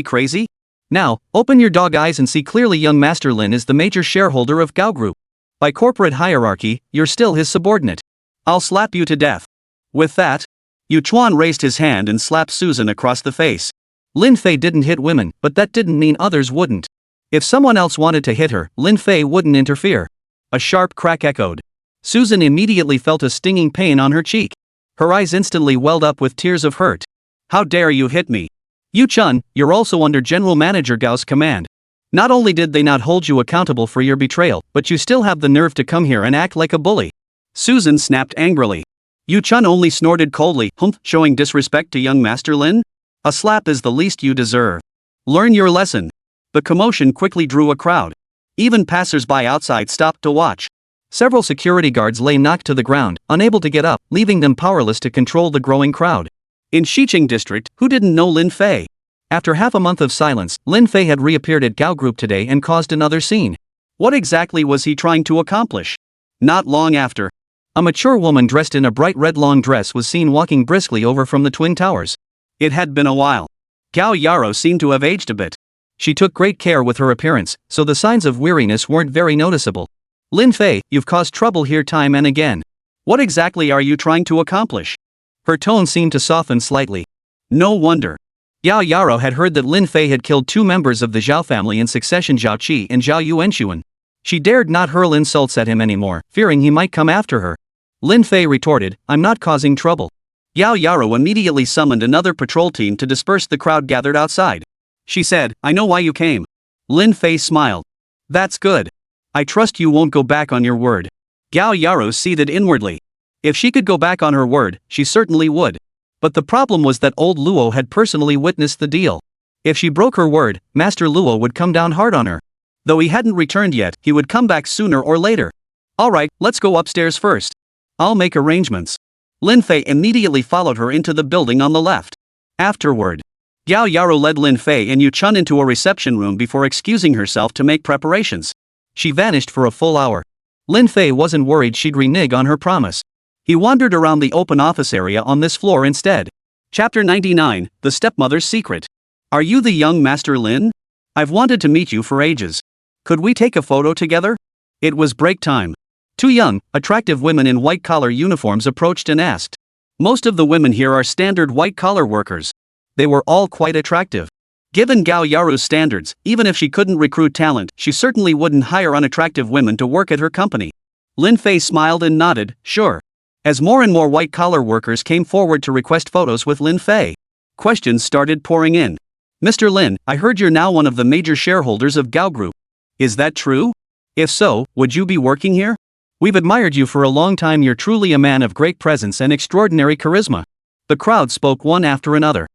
crazy? Now, open your dog eyes and see clearly. Young Master Lin is the major shareholder of Gao Group. By corporate hierarchy, you're still his subordinate. I'll slap you to death." With that, Yu Chuan raised his hand and slapped Susan across the face. Lin Fei didn't hit women, but that didn't mean others wouldn't. If someone else wanted to hit her, Lin Fei wouldn't interfere. A sharp crack echoed. Susan immediately felt a stinging pain on her cheek. Her eyes instantly welled up with tears of hurt. "How dare you hit me? Yu Chun, you're also under General Manager Gao's command. Not only did they not hold you accountable for your betrayal, but you still have the nerve to come here and act like a bully." Susan snapped angrily. Yu Chun only snorted coldly, "Humph, showing disrespect to young Master Lin? A slap is the least you deserve. Learn your lesson." The commotion quickly drew a crowd. Even passers-by outside stopped to watch. Several security guards lay knocked to the ground, unable to get up, leaving them powerless to control the growing crowd. In Xiqing district, who didn't know Lin Fei? After half a month of silence, Lin Fei had reappeared at Gao Group today and caused another scene. What exactly was he trying to accomplish? Not long after, a mature woman dressed in a bright red long dress was seen walking briskly over from the Twin Towers. It had been a while. Gao Yaro seemed to have aged a bit. She took great care with her appearance, so the signs of weariness weren't very noticeable. "Lin Fei, you've caused trouble here time and again. What exactly are you trying to accomplish?" Her tone seemed to soften slightly. No wonder. Gao Yaro had heard that Lin Fei had killed two members of the Zhao family in succession, Zhao Qi and Zhao Yuanchuan. She dared not hurl insults at him anymore, fearing he might come after her. Lin Fei retorted, "I'm not causing trouble." Gao Yaro immediately summoned another patrol team to disperse the crowd gathered outside. She said, "I know why you came. Lin Fei smiled. That's good. I trust you won't go back on your word. Gao Yaro seethed inwardly. If she could go back on her word, she certainly would. But the problem was that old Luo had personally witnessed the deal. If she broke her word, Master Luo would come down hard on her. Though he hadn't returned yet, he would come back sooner or later. Alright, let's go upstairs first. I'll make arrangements. Lin Fei immediately followed her into the building on the left. Afterward, Gao Yaro led Lin Fei and Yu Chun into a reception room before excusing herself to make preparations. She vanished for a full hour. Lin Fei wasn't worried she'd renege on her promise. He wandered around the open office area on this floor instead. Chapter 99, The Stepmother's Secret. Are you the young Master Lin? I've wanted to meet you for ages. Could we take a photo together? It was break time. Two young, attractive women in white-collar uniforms approached and asked. Most of the women here are standard white-collar workers. They were all quite attractive. Given Gao Yaru's standards, even if she couldn't recruit talent, she certainly wouldn't hire unattractive women to work at her company. Lin Fei smiled and nodded, sure. As more and more white-collar workers came forward to request photos with Lin Fei, questions started pouring in. Mr. Lin, I heard you're now one of the major shareholders of Gao Group. Is that true? If so, would you be working here? We've admired you for a long time. You're truly a man of great presence and extraordinary charisma. The crowd spoke one after another.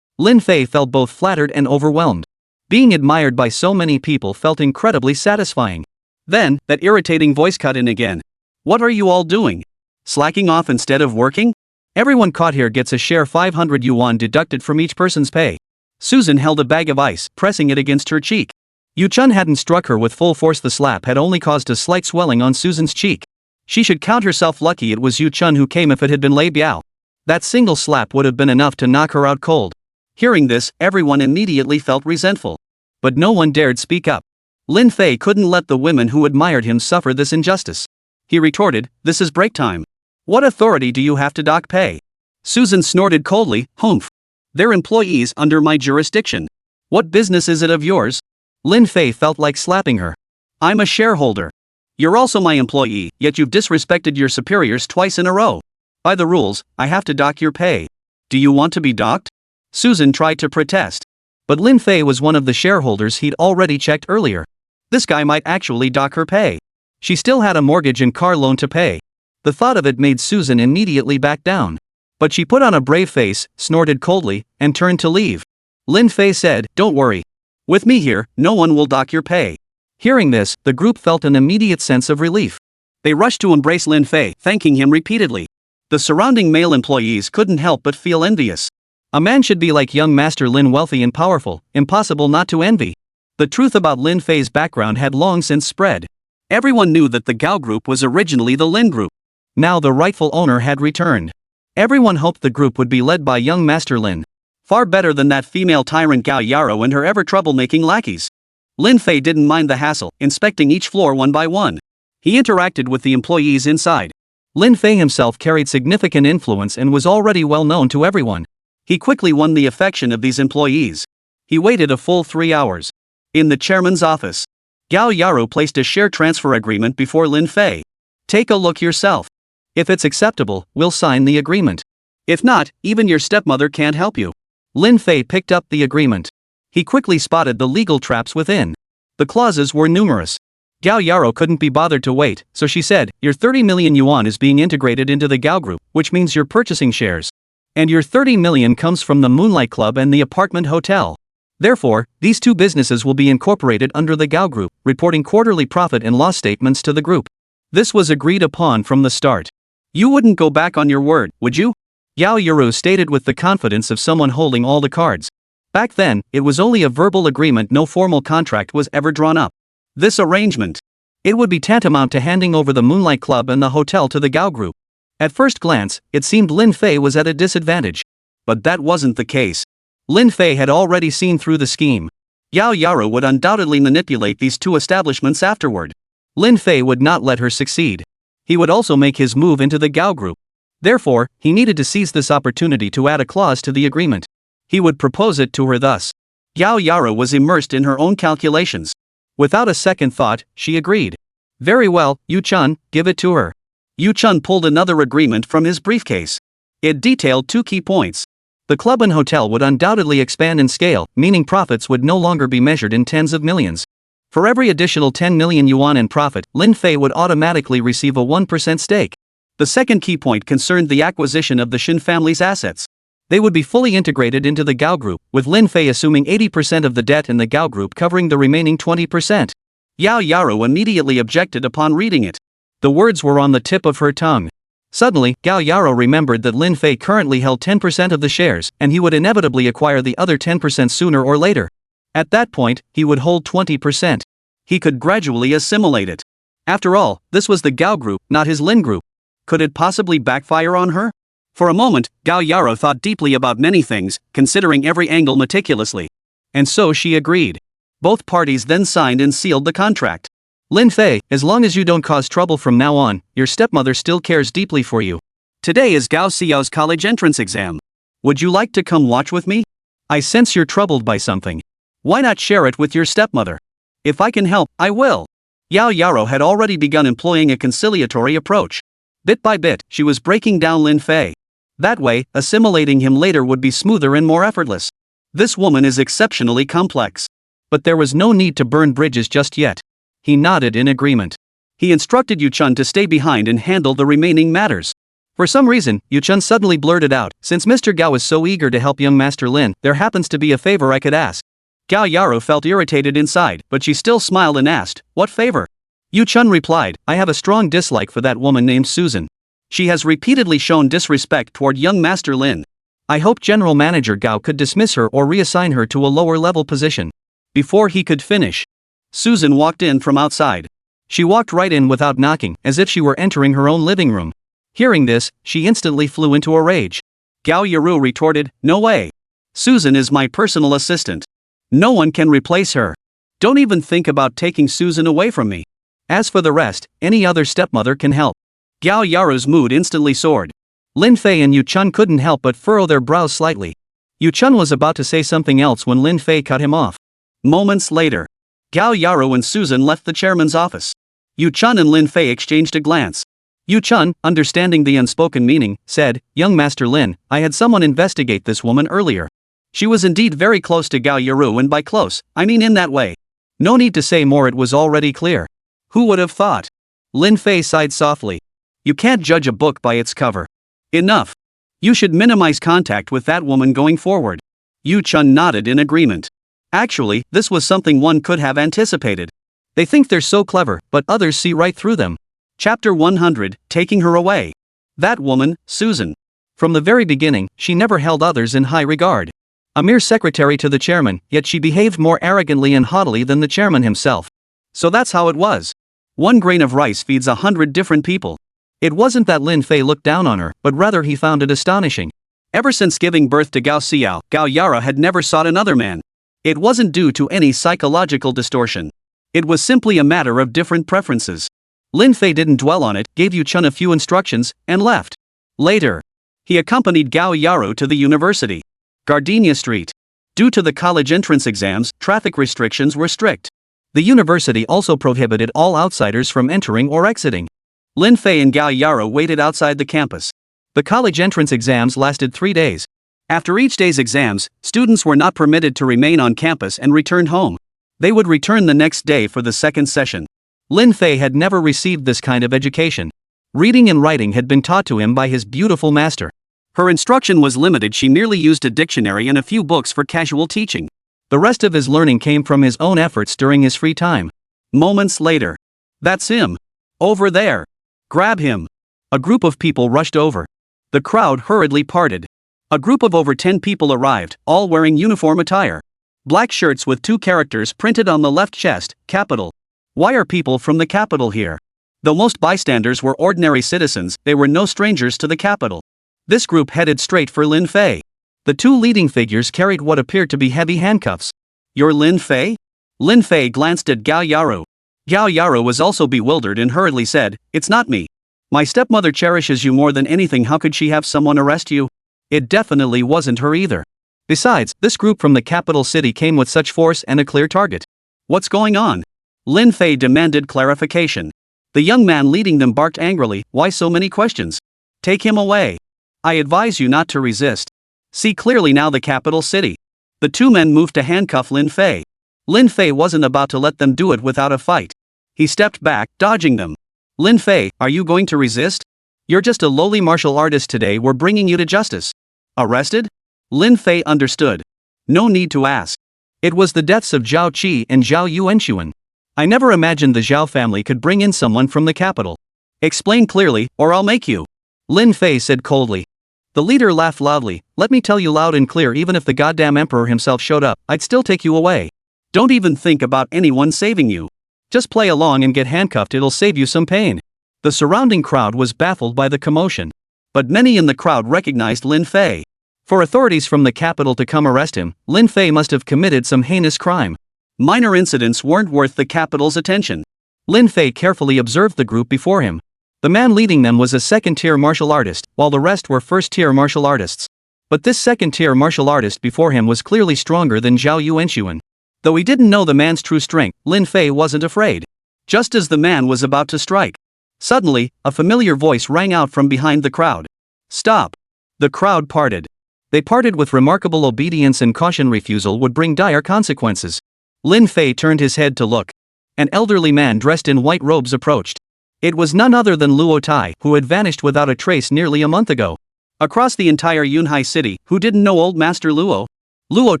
Lin Fei felt both flattered and overwhelmed. Being admired by so many people felt incredibly satisfying. Then, that irritating voice cut in again. What are you all doing? Slacking off instead of working? Everyone caught here gets a share 500 yuan deducted from each person's pay. Susan held a bag of ice, pressing it against her cheek. Yu Chun hadn't struck her with full force. The slap had only caused a slight swelling on Susan's cheek. She should count herself lucky it was Yu Chun who came. If it had been Lei Biao, that single slap would have been enough to knock her out cold. Hearing this, everyone immediately felt resentful. But no one dared speak up. Lin Fei couldn't let the women who admired him suffer this injustice. He retorted, this is break time. What authority do you have to dock pay? Susan snorted coldly, humph. They're employees under my jurisdiction. What business is it of yours? Lin Fei felt like slapping her. I'm a shareholder. You're also my employee, yet you've disrespected your superiors twice in a row. By the rules, I have to dock your pay. Do you want to be docked? Susan tried to protest. But Lin Fei was one of the shareholders he'd already checked earlier. This guy might actually dock her pay. She still had a mortgage and car loan to pay. The thought of it made Susan immediately back down. But she put on a brave face, snorted coldly, and turned to leave. Lin Fei said, don't worry. With me here, no one will dock your pay. Hearing this, the group felt an immediate sense of relief. They rushed to embrace Lin Fei, thanking him repeatedly. The surrounding male employees couldn't help but feel envious. A man should be like young Master Lin, wealthy and powerful, impossible not to envy. The truth about Lin Fei's background had long since spread. Everyone knew that the Gao Group was originally the Lin Group. Now the rightful owner had returned. Everyone hoped the group would be led by young Master Lin. Far better than that female tyrant Gao Yaro and her ever troublemaking lackeys. Lin Fei didn't mind the hassle, inspecting each floor one by one. He interacted with the employees inside. Lin Fei himself carried significant influence and was already well known to everyone. He quickly won the affection of these employees. He waited a full 3 hours. In the chairman's office, Gao Yaro placed a share transfer agreement before Lin Fei. Take a look yourself. If it's acceptable, we'll sign the agreement. If not, even your stepmother can't help you. Lin Fei picked up the agreement. He quickly spotted the legal traps within. The clauses were numerous. Gao Yaro couldn't be bothered to wait, so she said, your 30 million yuan is being integrated into the Gao Group, which means you're purchasing shares. And your 30 million comes from the Moonlight Club and the apartment hotel. Therefore, these two businesses will be incorporated under the Gao Group, reporting quarterly profit and loss statements to the group. This was agreed upon from the start. You wouldn't go back on your word, would you? Gao Yaro stated with the confidence of someone holding all the cards. Back then, it was only a verbal agreement, no formal contract was ever drawn up. This arrangement, it would be tantamount to handing over the Moonlight Club and the hotel to the Gao Group. At first glance, it seemed Lin Fei was at a disadvantage. But that wasn't the case. Lin Fei had already seen through the scheme. Gao Yaro would undoubtedly manipulate these two establishments afterward. Lin Fei would not let her succeed. He would also make his move into the Gao Group. Therefore, he needed to seize this opportunity to add a clause to the agreement. He would propose it to her thus. Gao Yaro was immersed in her own calculations. Without a second thought, she agreed. Very well, Yu Chun, give it to her. Yu Chun pulled another agreement from his briefcase. It detailed 2 key points. The club and hotel would undoubtedly expand in scale, meaning profits would no longer be measured in tens of millions. For every additional 10 million yuan in profit, Lin Fei would automatically receive a 1% stake. The second key point concerned the acquisition of the Shen family's assets. They would be fully integrated into the Gao Group, with Lin Fei assuming 80% of the debt and the Gao Group covering the remaining 20%. Yao Yaro immediately objected upon reading it. The words were on the tip of her tongue. Suddenly, Gao Yaro remembered that Lin Fei currently held 10% of the shares, and he would inevitably acquire the other 10% sooner or later. At that point, he would hold 20%. He could gradually assimilate it. After all, this was the Gao Group, not his Lin Group. Could it possibly backfire on her? For a moment, Gao Yaro thought deeply about many things, considering every angle meticulously. And so she agreed. Both parties then signed and sealed the contract. Lin Fei, as long as you don't cause trouble from now on, your stepmother still cares deeply for you. Today is Gao Xiao's college entrance exam. Would you like to come watch with me? I sense you're troubled by something. Why not share it with your stepmother? If I can help, I will. Yao Yaro had already begun employing a conciliatory approach. Bit by bit, she was breaking down Lin Fei. That way, assimilating him later would be smoother and more effortless. This woman is exceptionally complex. But there was no need to burn bridges just yet. He nodded in agreement. He instructed Yu Chun to stay behind and handle the remaining matters. For some reason, Yu Chun suddenly blurted out, "Since Mr. Gao is so eager to help young Master Lin, there happens to be a favor I could ask." Gao Yaro felt irritated inside, but she still smiled and asked, "What favor?" Yu Chun replied, "I have a strong dislike for that woman named Susan. She has repeatedly shown disrespect toward young Master Lin. I hope General Manager Gao could dismiss her or reassign her to a lower level position." Before he could finish, Susan walked in from outside. She walked right in without knocking, as if she were entering her own living room. Hearing this, she instantly flew into a rage. Gao Yaru retorted, "No way. Susan is my personal assistant. No one can replace her. Don't even think about taking Susan away from me. As for the rest, any other stepmother can help." Gao Yaru's mood instantly soared. Lin Fei and Yu Chun couldn't help but furrow their brows slightly. Yu Chun was about to say something else when Lin Fei cut him off. Moments later, Gao Yaro and Susan left the chairman's office. Yu Chun and Lin Fei exchanged a glance. Yu Chun, understanding the unspoken meaning, said, "Young Master Lin, I had someone investigate this woman earlier. She was indeed very close to Gao Yaru, and by close, I mean in that way. No need to say more, it was already clear." Who would have thought? Lin Fei sighed softly. You can't judge a book by its cover. Enough. You should minimize contact with that woman going forward. Yu Chun nodded in agreement. Actually, this was something one could have anticipated. They think they're so clever, but others see right through them. Chapter 100, Taking Her Away. That woman, Susan. From the very beginning, she never held others in high regard. A mere secretary to the chairman, yet she behaved more arrogantly and haughtily than the chairman himself. So that's how it was. One grain of rice feeds 100 different people. It wasn't that Lin Fei looked down on her, but rather he found it astonishing. Ever since giving birth to Gao Xiao, Gao Yara had never sought another man. It wasn't due to any psychological distortion. It was simply a matter of different preferences. Lin Fei didn't dwell on it, gave Yu Chun a few instructions, and left. Later, he accompanied Gao Yaro to the university. Gardenia Street. Due to the college entrance exams, traffic restrictions were strict. The university also prohibited all outsiders from entering or exiting. Lin Fei and Gao Yaro waited outside the campus. The college entrance exams lasted 3 days. After each day's exams, students were not permitted to remain on campus and returned home. They would return the next day for the second session. Lin Fei had never received this kind of education. Reading and writing had been taught to him by his beautiful master. Her instruction was limited, she merely used a dictionary and a few books for casual teaching. The rest of his learning came from his own efforts during his free time. Moments later. That's him. Over there. Grab him. A group of people rushed over. The crowd hurriedly parted. A group of over 10 people arrived, all wearing uniform attire. Black shirts with 2 characters printed on the left chest, capital. Why are people from the capital here? Though most bystanders were ordinary citizens, they were no strangers to the capital. This group headed straight for Lin Fei. The 2 leading figures carried what appeared to be heavy handcuffs. You're Lin Fei? Lin Fei glanced at Gao Yaro. Gao Yaro was also bewildered and hurriedly said, "It's not me. My stepmother cherishes you more than anything. How could she have someone arrest you?" It definitely wasn't her either. Besides, this group from the capital city came with such force and a clear target. What's going on? Lin Fei demanded clarification. The young man leading them barked angrily, "Why so many questions? Take him away. I advise you not to resist. See clearly now, the capital city." The 2 men moved to handcuff Lin Fei. Lin Fei wasn't about to let them do it without a fight. He stepped back, dodging them. Lin Fei, are you going to resist? You're just a lowly martial artist today, we're bringing you to justice. Arrested? Lin Fei understood. No need to ask. It was the deaths of Zhao Qi and Zhao Yuanxuan. I never imagined the Zhao family could bring in someone from the capital. Explain clearly, or I'll make you. Lin Fei said coldly. The leader laughed loudly. Let me tell you loud and clear, even if the goddamn emperor himself showed up, I'd still take you away. Don't even think about anyone saving you. Just play along and get handcuffed, it'll save you some pain. The surrounding crowd was baffled by the commotion. But many in the crowd recognized Lin Fei. For authorities from the capital to come arrest him, Lin Fei must have committed some heinous crime. Minor incidents weren't worth the capital's attention. Lin Fei carefully observed the group before him. The man leading them was a second-tier martial artist, while the rest were first-tier martial artists. But this second-tier martial artist before him was clearly stronger than Zhao Yuanxuan. Though he didn't know the man's true strength, Lin Fei wasn't afraid. Just as the man was about to strike, suddenly, a familiar voice rang out from behind the crowd. Stop! The crowd parted. They parted with remarkable obedience and caution. Refusal would bring dire consequences. Lin Fei turned his head to look. An elderly man dressed in white robes approached. It was none other than Luo Tai, who had vanished without a trace nearly a month ago. Across the entire Yunhai City, who didn't know old Master Luo? Luo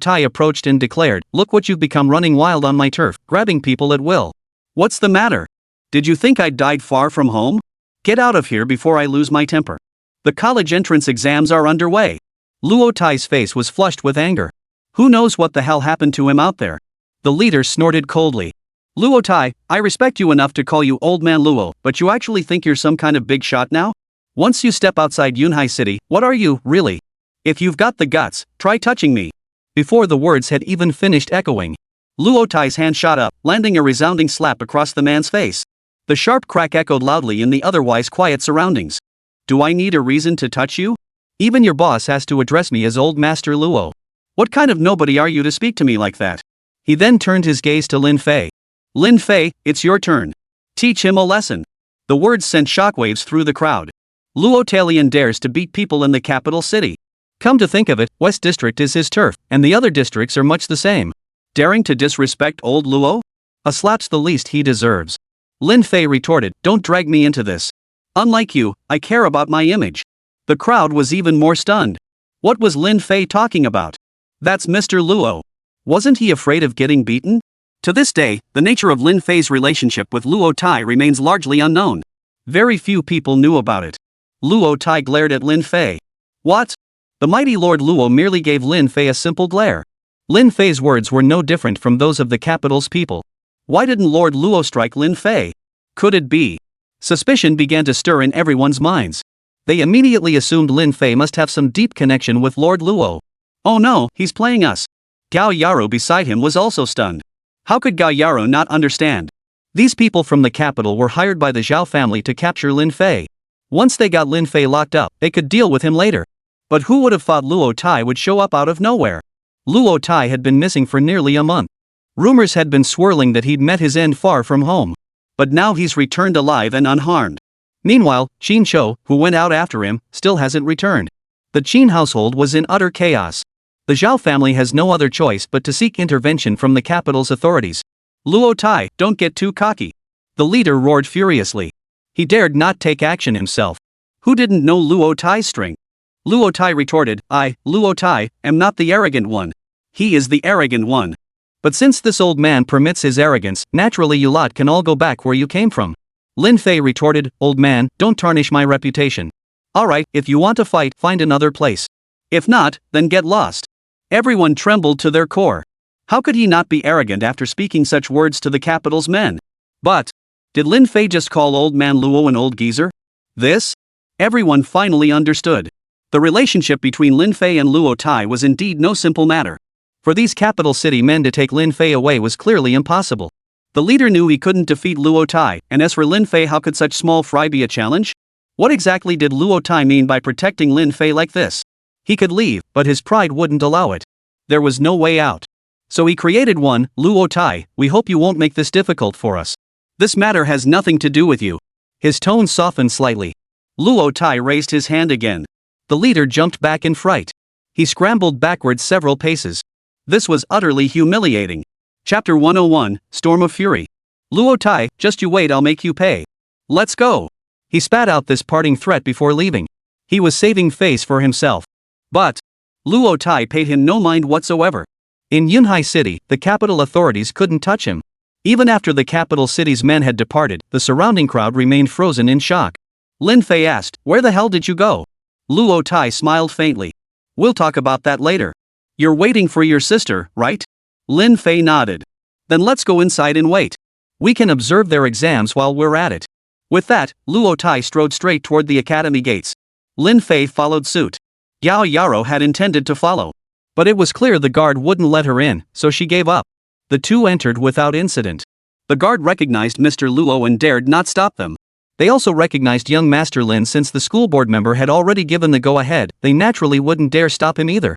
Tai approached and declared, look what you've become, running wild on my turf, grabbing people at will. What's the matter? Did you think I died far from home? Get out of here before I lose my temper. The college entrance exams are underway. Luo Tai's face was flushed with anger. Who knows what the hell happened to him out there? The leader snorted coldly. Luo Tai, I respect you enough to call you Old Man Luo, but you actually think you're some kind of big shot now? Once you step outside Yunhai City, what are you, really? If you've got the guts, try touching me. Before the words had even finished echoing, Luo Tai's hand shot up, landing a resounding slap across the man's face. The sharp crack echoed loudly in the otherwise quiet surroundings. Do I need a reason to touch you? Even your boss has to address me as Old Master Luo. What kind of nobody are you to speak to me like that? He then turned his gaze to Lin Fei. Lin Fei, it's your turn. Teach him a lesson. The words sent shockwaves through the crowd. Luo Talian dares to beat people in the capital city. Come to think of it, West District is his turf, and the other districts are much the same. Daring to disrespect old Luo? A slap's the least he deserves. Lin Fei retorted, don't drag me into this. Unlike you, I care about my image. The crowd was even more stunned. What was Lin Fei talking about? That's Mr. Luo. Wasn't he afraid of getting beaten? To this day, the nature of Lin Fei's relationship with Luo Tai remains largely unknown. Very few people knew about it. Luo Tai glared at Lin Fei. What? The mighty Lord Luo merely gave Lin Fei a simple glare. Lin Fei's words were no different from those of the capital's people. Why didn't Lord Luo strike Lin Fei? Could it be? Suspicion began to stir in everyone's minds. They immediately assumed Lin Fei must have some deep connection with Lord Luo. Oh no, he's playing us. Gao Yaro beside him was also stunned. How could Gao Yaro not understand? These people from the capital were hired by the Zhao family to capture Lin Fei. Once they got Lin Fei locked up, they could deal with him later. But who would have thought Luo Tai would show up out of nowhere? Luo Tai had been missing for nearly a month. Rumors had been swirling that he'd met his end far from home. But now he's returned alive and unharmed. Meanwhile, Qin Shou, who went out after him, still hasn't returned. The Qin household was in utter chaos. The Zhao family has no other choice but to seek intervention from the capital's authorities. Luo Tai, don't get too cocky. The leader roared furiously. He dared not take action himself. Who didn't know Luo Tai's strength? Luo Tai retorted, I, Luo Tai, am not the arrogant one. He is the arrogant one. But since this old man permits his arrogance, naturally you lot can all go back where you came from. Lin Fei retorted, old man, don't tarnish my reputation. Alright, if you want to fight, find another place. If not, then get lost. Everyone trembled to their core. How could he not be arrogant after speaking such words to the capital's men? But, did Lin Fei just call old man Luo an old geezer? This? Everyone finally understood. The relationship between Lin Fei and Luo Tai was indeed no simple matter. For these capital city men to take Lin Fei away was clearly impossible. The leader knew he couldn't defeat Luo Tai, and as for Lin Fei, how could such small fry be a challenge? What exactly did Luo Tai mean by protecting Lin Fei like this? He could leave, but his pride wouldn't allow it. There was no way out. So he created one, Luo Tai, we hope you won't make this difficult for us. This matter has nothing to do with you. His tone softened slightly. Luo Tai raised his hand again. The leader jumped back in fright. He scrambled backwards several paces. This was utterly humiliating. Chapter 101, Storm of Fury. Luo Tai, just you wait, I'll make you pay. Let's go. He spat out this parting threat before leaving. He was saving face for himself. But Luo Tai paid him no mind whatsoever. In Yunhai City, the capital authorities couldn't touch him. Even after the capital city's men had departed, the surrounding crowd remained frozen in shock. Lin Fei asked, "Where the hell did you go?" Luo Tai smiled faintly. "We'll talk about that later. You're waiting for your sister, right?" Lin Fei nodded. "Then let's go inside and wait. We can observe their exams while we're at it." With that, Luo Tai strode straight toward the academy gates. Lin Fei followed suit. Yao Yaro had intended to follow. But it was clear the guard wouldn't let her in, so she gave up. The two entered without incident. The guard recognized Mr. Luo and dared not stop them. They also recognized young Master Lin. Since the school board member had already given the go-ahead, they naturally wouldn't dare stop him either.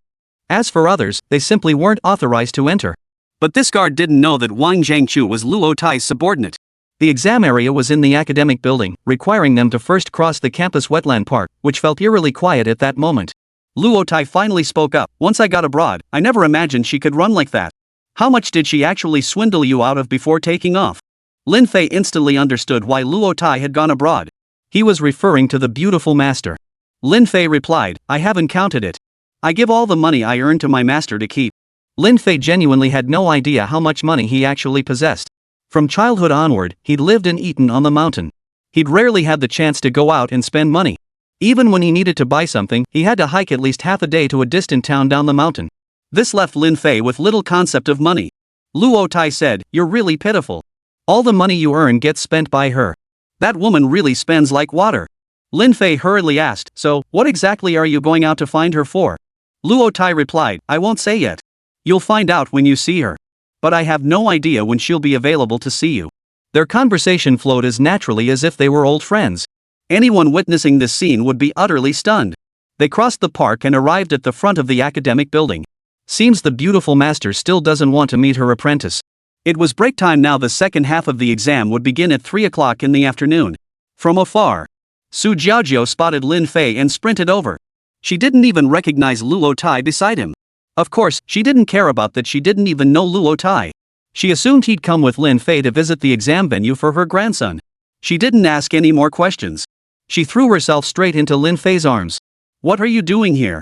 As for others, they simply weren't authorized to enter. But this guard didn't know that Wang Zhangqiu was Luo Tai's subordinate. The exam area was in the academic building, requiring them to first cross the campus wetland park, which felt eerily quiet at that moment. Luo Tai finally spoke up. "Once I got abroad, I never imagined she could run like that. How much did she actually swindle you out of before taking off?" Lin Fei instantly understood why Luo Tai had gone abroad. He was referring to the beautiful master. Lin Fei replied, "I haven't counted it. I give all the money I earn to my master to keep." Lin Fei genuinely had no idea how much money he actually possessed. From childhood onward, he'd lived and eaten on the mountain. He'd rarely had the chance to go out and spend money. Even when he needed to buy something, he had to hike at least half a day to a distant town down the mountain. This left Lin Fei with little concept of money. Luo Tai said, "You're really pitiful. All the money you earn gets spent by her. That woman really spends like water." Lin Fei hurriedly asked, "So, what exactly are you going out to find her for?" Luo Tai replied, "I won't say yet. You'll find out when you see her. But I have no idea when she'll be available to see you." Their conversation flowed as naturally as if they were old friends. Anyone witnessing this scene would be utterly stunned. They crossed the park and arrived at the front of the academic building. Seems the beautiful master still doesn't want to meet her apprentice. It was break time now. The second half of the exam would begin at 3 o'clock in the afternoon. From afar, Su Jiaojiao spotted Lin Fei and sprinted over. She didn't even recognize Luo Tai beside him. Of course, she didn't care about that. She didn't even know Luo Tai. She assumed he'd come with Lin Fei to visit the exam venue for her grandson. She didn't ask any more questions. She threw herself straight into Lin Fei's arms. "What are you doing here?"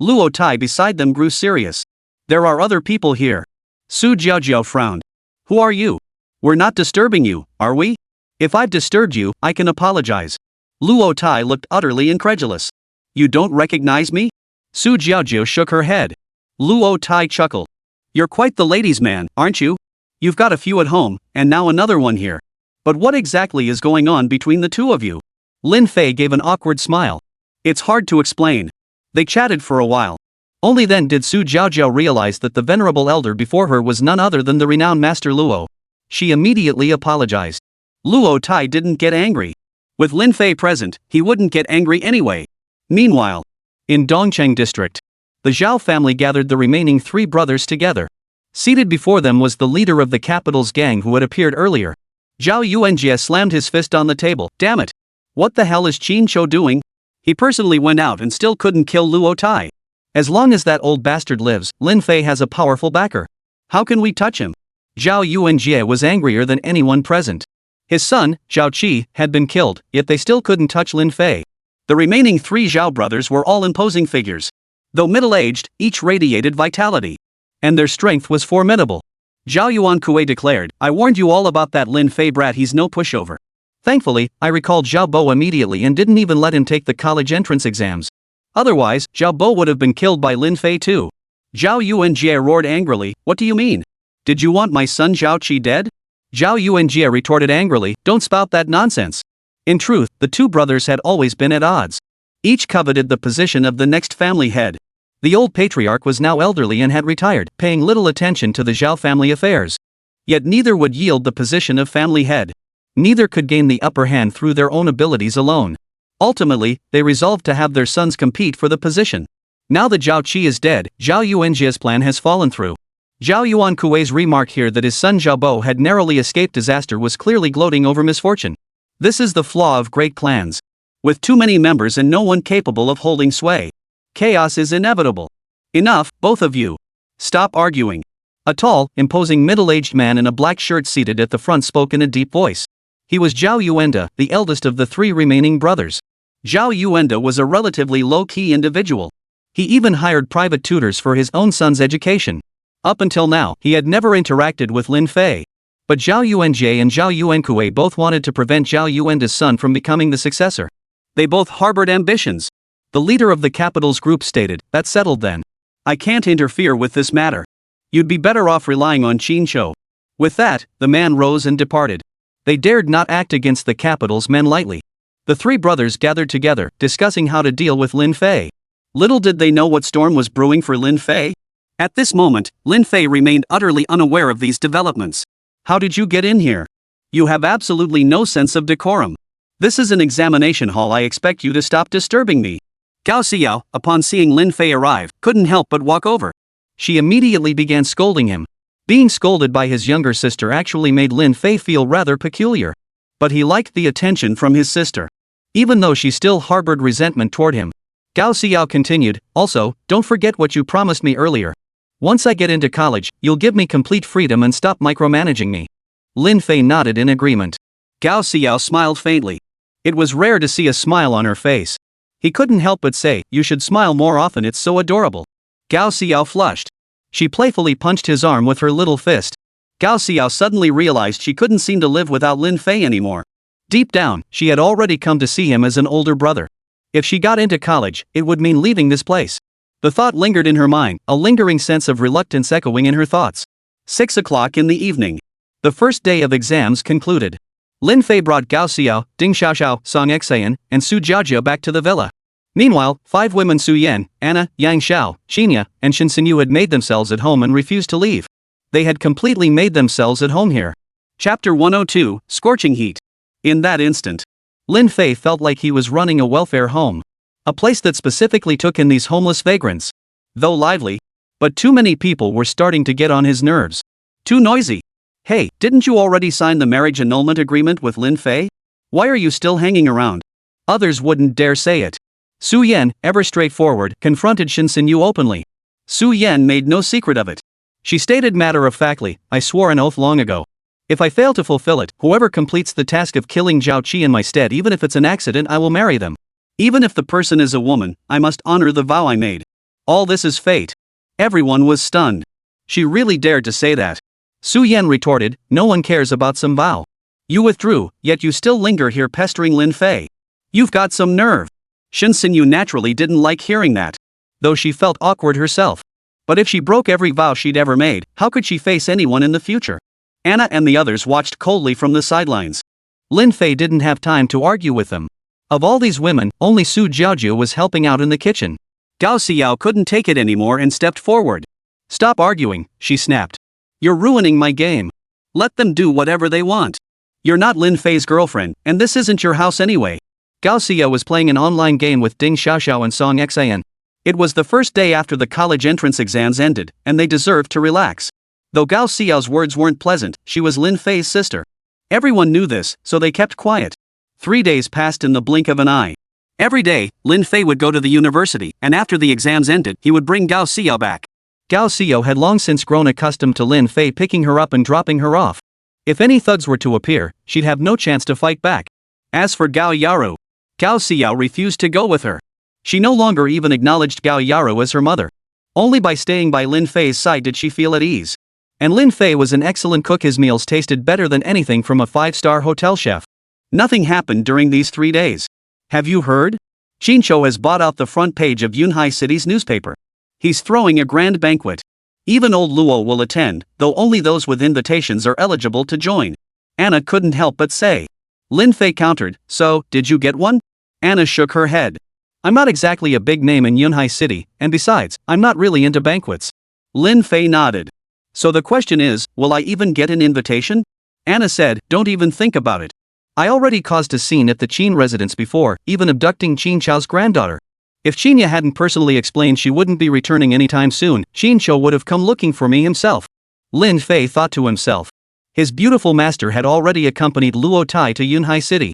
Luo Tai beside them grew serious. "There are other people here." Su Jiaojiao frowned. "Who are you? We're not disturbing you, are we? If I've disturbed you, I can apologize." Luo Tai looked utterly incredulous. "You don't recognize me?" Su Jiaojiao shook her head. Luo Tai chuckled. "You're quite the ladies' man, aren't you? You've got a few at home, and now another one here. But what exactly is going on between the two of you?" Lin Fei gave an awkward smile. "It's hard to explain." They chatted for a while. Only then did Su Jiaojiao realize that the venerable elder before her was none other than the renowned Master Luo. She immediately apologized. Luo Tai didn't get angry. With Lin Fei present, he wouldn't get angry anyway. Meanwhile, in Dongcheng district, the Zhao family gathered the remaining 3 brothers together. Seated before them was the leader of the capital's gang who had appeared earlier. Zhao Yuanjie slammed his fist on the table. "Damn it! What the hell is Qin Chou doing? He personally went out and still couldn't kill Luo Tai. As long as that old bastard lives, Lin Fei has a powerful backer. How can we touch him?" Zhao Yuanjie was angrier than anyone present. His son, Zhao Qi, had been killed, yet they still couldn't touch Lin Fei. The remaining 3 Zhao brothers were all imposing figures. Though middle-aged, each radiated vitality. And their strength was formidable. Zhao Yuankue declared, "I warned you all about that Lin Fei brat, he's no pushover." Thankfully, I recalled Zhao Bo immediately and didn't even let him take the college entrance exams. Otherwise, Zhao Bo would have been killed by Lin Fei too. Zhao Yuanjie roared angrily, "What do you mean? Did you want my son Zhao Qi dead?" Zhao Yuanjie retorted angrily, "Don't spout that nonsense." In truth, the 2 brothers had always been at odds. Each coveted the position of the next family head. The old patriarch was now elderly and had retired, paying little attention to the Zhao family affairs. Yet neither would yield the position of family head. Neither could gain the upper hand through their own abilities alone. Ultimately, they resolved to have their sons compete for the position. Now that Zhao Qi is dead, Zhao Yuanjie's plan has fallen through. Zhao Yuankue's remark here that his son Zhao Bo had narrowly escaped disaster was clearly gloating over misfortune. This is the flaw of great clans. With too many members and no one capable of holding sway, chaos is inevitable. Enough, both of you. Stop arguing. A tall, imposing middle-aged man in a black shirt seated at the front spoke in a deep voice. He was Zhao Yuenda, the eldest of the 3 remaining brothers. Zhao Yuenda was a relatively low-key individual. He even hired private tutors for his own son's education. Up until now, he had never interacted with Lin Fei. But Zhao Yuanjie and Zhao Yuankue both wanted to prevent Zhao Yuenda's son from becoming the successor. They both harbored ambitions. The leader of the capital's group stated, "That's settled then. I can't interfere with this matter. You'd be better off relying on Qinshou." With that, the man rose and departed. They dared not act against the capital's men lightly. The 3 brothers gathered together, discussing how to deal with Lin Fei. Little did they know what storm was brewing for Lin Fei. At this moment, Lin Fei remained utterly unaware of these developments. "How did you get in here? You have absolutely no sense of decorum. This is an examination hall. I expect you to stop disturbing me." Gao Xiao, upon seeing Lin Fei arrive, couldn't help but walk over. She immediately began scolding him. Being scolded by his younger sister actually made Lin Fei feel rather peculiar. But he liked the attention from his sister. Even though she still harbored resentment toward him. Gao Xiao continued, "Also, don't forget what you promised me earlier. Once I get into college, you'll give me complete freedom and stop micromanaging me." Lin Fei nodded in agreement. Gao Xiao smiled faintly. It was rare to see a smile on her face. He couldn't help but say, "You should smile more often, it's so adorable." Gao Xiao flushed. She playfully punched his arm with her little fist. Gao Xiao suddenly realized she couldn't seem to live without Lin Fei anymore. Deep down, she had already come to see him as an older brother. If she got into college, it would mean leaving this place. The thought lingered in her mind, a lingering sense of reluctance echoing in her thoughts. 6 o'clock in the evening. The first day of exams concluded. Lin Fei brought Gao Xiao, Ding Xiaoxiao, Song Xinyu, and Su Jiajia back to the villa. Meanwhile, 5 women Su Yan, Anna, Yang Xiao, Xinya, and Shen Xinyu had made themselves at home and refused to leave. They had completely made themselves at home here. Chapter 102, Scorching Heat. In that instant, Lin Fei felt like he was running a welfare home. A place that specifically took in these homeless vagrants. Though lively, but too many people were starting to get on his nerves. Too noisy. "Hey, didn't you already sign the marriage annulment agreement with Lin Fei? Why are you still hanging around?" Others wouldn't dare say it. Su Yan, ever straightforward, confronted Shen Xinyu openly. Su Yan made no secret of it. She stated matter-of-factly, "I swore an oath long ago. If I fail to fulfill it, whoever completes the task of killing Zhao Qi in my stead, even if it's an accident, I will marry them. Even if the person is a woman, I must honor the vow I made. All this is fate." Everyone was stunned. She really dared to say that. Su Yan retorted, "No one cares about some vow. You withdrew, yet you still linger here pestering Lin Fei. You've got some nerve." Shen Xinyu naturally didn't like hearing that. Though she felt awkward herself. But if she broke every vow she'd ever made, how could she face anyone in the future? Anna and the others watched coldly from the sidelines. Lin Fei didn't have time to argue with them. Of all these women, only Su Jiajia was helping out in the kitchen. Gao Xiao couldn't take it anymore and stepped forward. "Stop arguing," she snapped. "You're ruining my game. Let them do whatever they want. You're not Lin Fei's girlfriend, and this isn't your house anyway." Gao Xiao was playing an online game with Ding Xiaoxiao and Song Xinyu. It was the first day after the college entrance exams ended, and they deserved to relax. Though Gao Xiao's words weren't pleasant, she was Lin Fei's sister. Everyone knew this, so they kept quiet. 3 days passed in the blink of an eye. Every day, Lin Fei would go to the university, and after the exams ended, he would bring Gao Xiao back. Gao Xiao had long since grown accustomed to Lin Fei picking her up and dropping her off. If any thugs were to appear, she'd have no chance to fight back. As for Gao Yaru, Gao Xiao refused to go with her. She no longer even acknowledged Gao Yaru as her mother. Only by staying by Lin Fei's side did she feel at ease. And Lin Fei was an excellent cook. His meals tasted better than anything from a 5-star hotel chef. Nothing happened during these 3 days. Have you heard? Qinshou has bought out the front page of Yunhai City's newspaper. He's throwing a grand banquet. Even old Luo will attend, though only those with invitations are eligible to join. Anna couldn't help but say. Lin Fei countered, "So, did you get one?" Anna shook her head. "I'm not exactly a big name in Yunhai City, and besides, I'm not really into banquets." Lin Fei nodded. "So the question is, will I even get an invitation?" Anna said, "Don't even think about it. I already caused a scene at the Qin residence before, even abducting Qin Chao's granddaughter. If Qinya hadn't personally explained she wouldn't be returning anytime soon, Qin Chou would have come looking for me himself." Lin Fei thought to himself. His beautiful master had already accompanied Luo Tai to Yunhai City.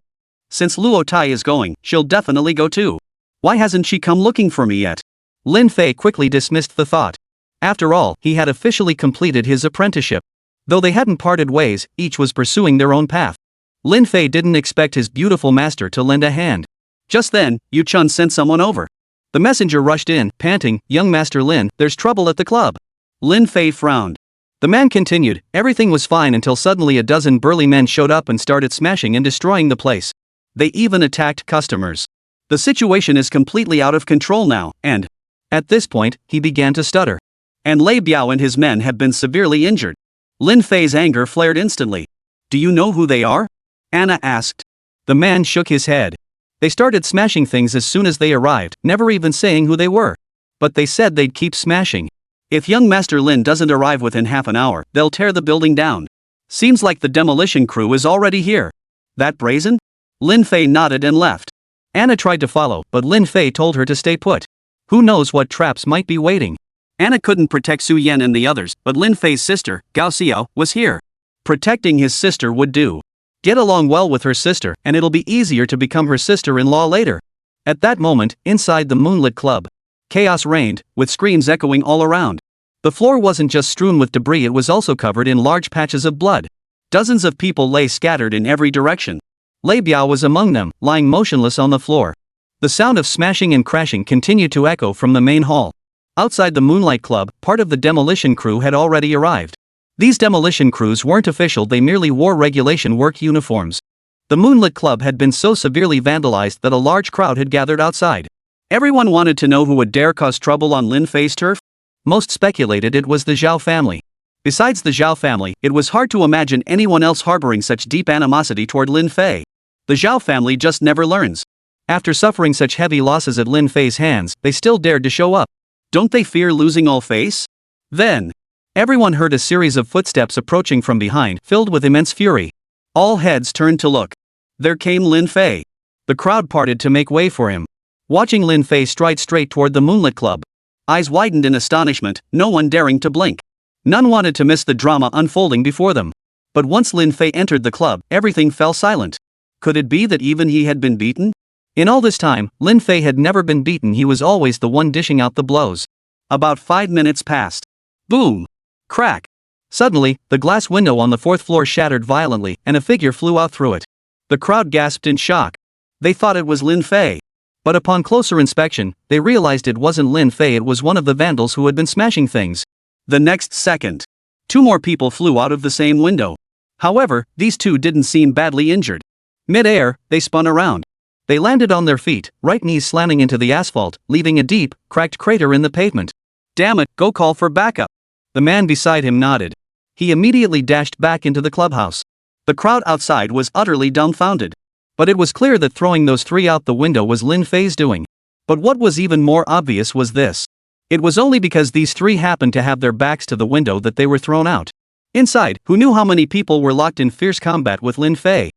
Since Luo Tai is going, she'll definitely go too. Why hasn't she come looking for me yet? Lin Fei quickly dismissed the thought. After all, he had officially completed his apprenticeship. Though they hadn't parted ways, each was pursuing their own path. Lin Fei didn't expect his beautiful master to lend a hand. Just then, Yu Chun sent someone over. The messenger rushed in, panting, "Young Master Lin, there's trouble at the club." Lin Fei frowned. The man continued, "Everything was fine until suddenly a dozen burly men showed up and started smashing and destroying the place. They even attacked customers. The situation is completely out of control now, and..." At this point, he began to stutter. "And Lei Biao and his men have been severely injured." Lin Fei's anger flared instantly. "Do you know who they are?" Anna asked. The man shook his head. "They started smashing things as soon as they arrived, never even saying who they were. But they said they'd keep smashing. If young Master Lin doesn't arrive within half an hour, they'll tear the building down. Seems like the demolition crew is already here." "That brazen?" Lin Fei nodded and left. Anna tried to follow, but Lin Fei told her to stay put. Who knows what traps might be waiting. Anna couldn't protect Su Yan and the others, but Lin Fei's sister, Gao Xiao, was here. Protecting his sister would do. Get along well with her sister, and it'll be easier to become her sister-in-law later. At that moment, inside the moonlit club, chaos reigned, with screams echoing all around. The floor wasn't just strewn with debris, it was also covered in large patches of blood. Dozens of people lay scattered in every direction. Lei Biao was among them, lying motionless on the floor. The sound of smashing and crashing continued to echo from the main hall. Outside the Moonlight Club, part of the demolition crew had already arrived. These demolition crews weren't official, they merely wore regulation work uniforms. The Moonlit Club had been so severely vandalized that a large crowd had gathered outside. Everyone wanted to know who would dare cause trouble on Lin Fei's turf. Most speculated it was the Zhao family. Besides the Zhao family, it was hard to imagine anyone else harboring such deep animosity toward Lin Fei. The Zhao family just never learns. After suffering such heavy losses at Lin Fei's hands, they still dared to show up. Don't they fear losing all face? Then, everyone heard a series of footsteps approaching from behind, filled with immense fury. All heads turned to look. There came Lin Fei. The crowd parted to make way for him. Watching Lin Fei stride straight toward the Moonlit Club, eyes widened in astonishment, no one daring to blink. None wanted to miss the drama unfolding before them. But once Lin Fei entered the club, everything fell silent. Could it be that even he had been beaten? In all this time, Lin Fei had never been beaten, he was always the one dishing out the blows. About 5 minutes passed. Boom! Crack! Suddenly, the glass window on the 4th floor shattered violently, and a figure flew out through it. The crowd gasped in shock. They thought it was Lin Fei. But upon closer inspection, they realized it wasn't Lin Fei, it was one of the vandals who had been smashing things. The next second, 2 more people flew out of the same window. However, these 2 didn't seem badly injured. Mid-air, they spun around. They landed on their feet, right knees slanting into the asphalt, leaving a deep, cracked crater in the pavement. "Damn it, go call for backup." The man beside him nodded. He immediately dashed back into the clubhouse. The crowd outside was utterly dumbfounded. But it was clear that throwing those 3 out the window was Lin Fei's doing. But what was even more obvious was this. It was only because these 3 happened to have their backs to the window that they were thrown out. Inside, who knew how many people were locked in fierce combat with Lin Fei?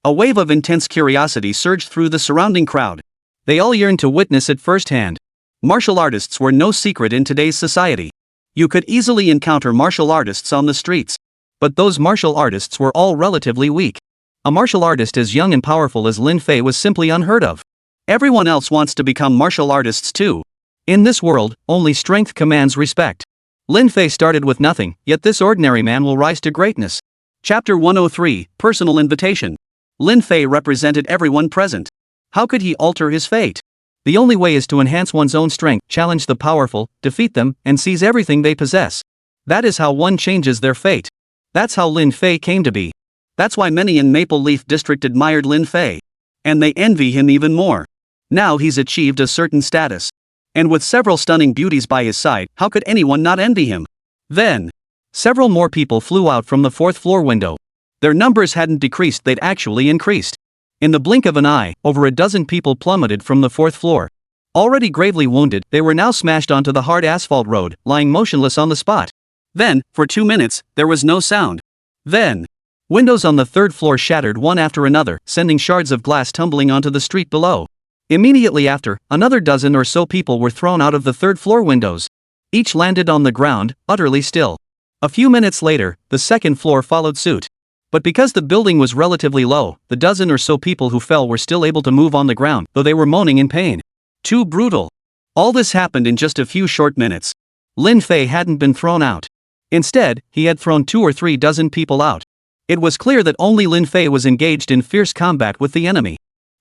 A wave of intense curiosity surged through the surrounding crowd. They all yearned to witness it firsthand. Martial artists were no secret in today's society. You could easily encounter martial artists on the streets. But those martial artists were all relatively weak. A martial artist as young and powerful as Lin Fei was simply unheard of. Everyone else wants to become martial artists too. In this world, only strength commands respect. Lin Fei started with nothing, yet this ordinary man will rise to greatness. Chapter 103, Personal Invitation. Lin Fei represented everyone present. How could he alter his fate? The only way is to enhance one's own strength, challenge the powerful, defeat them, and seize everything they possess. That is how one changes their fate. That's how Lin Fei came to be. That's why many in Maple Leaf District admired Lin Fei. And they envy him even more. Now he's achieved a certain status. And with several stunning beauties by his side, how could anyone not envy him? Then, several more people flew out from the 4th floor window. Their numbers hadn't decreased, they'd actually increased. In the blink of an eye, over a dozen people plummeted from the 4th floor. Already gravely wounded, they were now smashed onto the hard asphalt road, lying motionless on the spot. Then, for 2 minutes, there was no sound. Then, windows on the 3rd floor shattered one after another, sending shards of glass tumbling onto the street below. Immediately after, another dozen or so people were thrown out of the 3rd floor windows. Each landed on the ground, utterly still. A few minutes later, the 2nd floor followed suit. But because the building was relatively low, the dozen or so people who fell were still able to move on the ground, though they were moaning in pain. Too brutal. All this happened in just a few short minutes. Lin Fei hadn't been thrown out. Instead, he had thrown 2 or 3 dozen people out. It was clear that only Lin Fei was engaged in fierce combat with the enemy.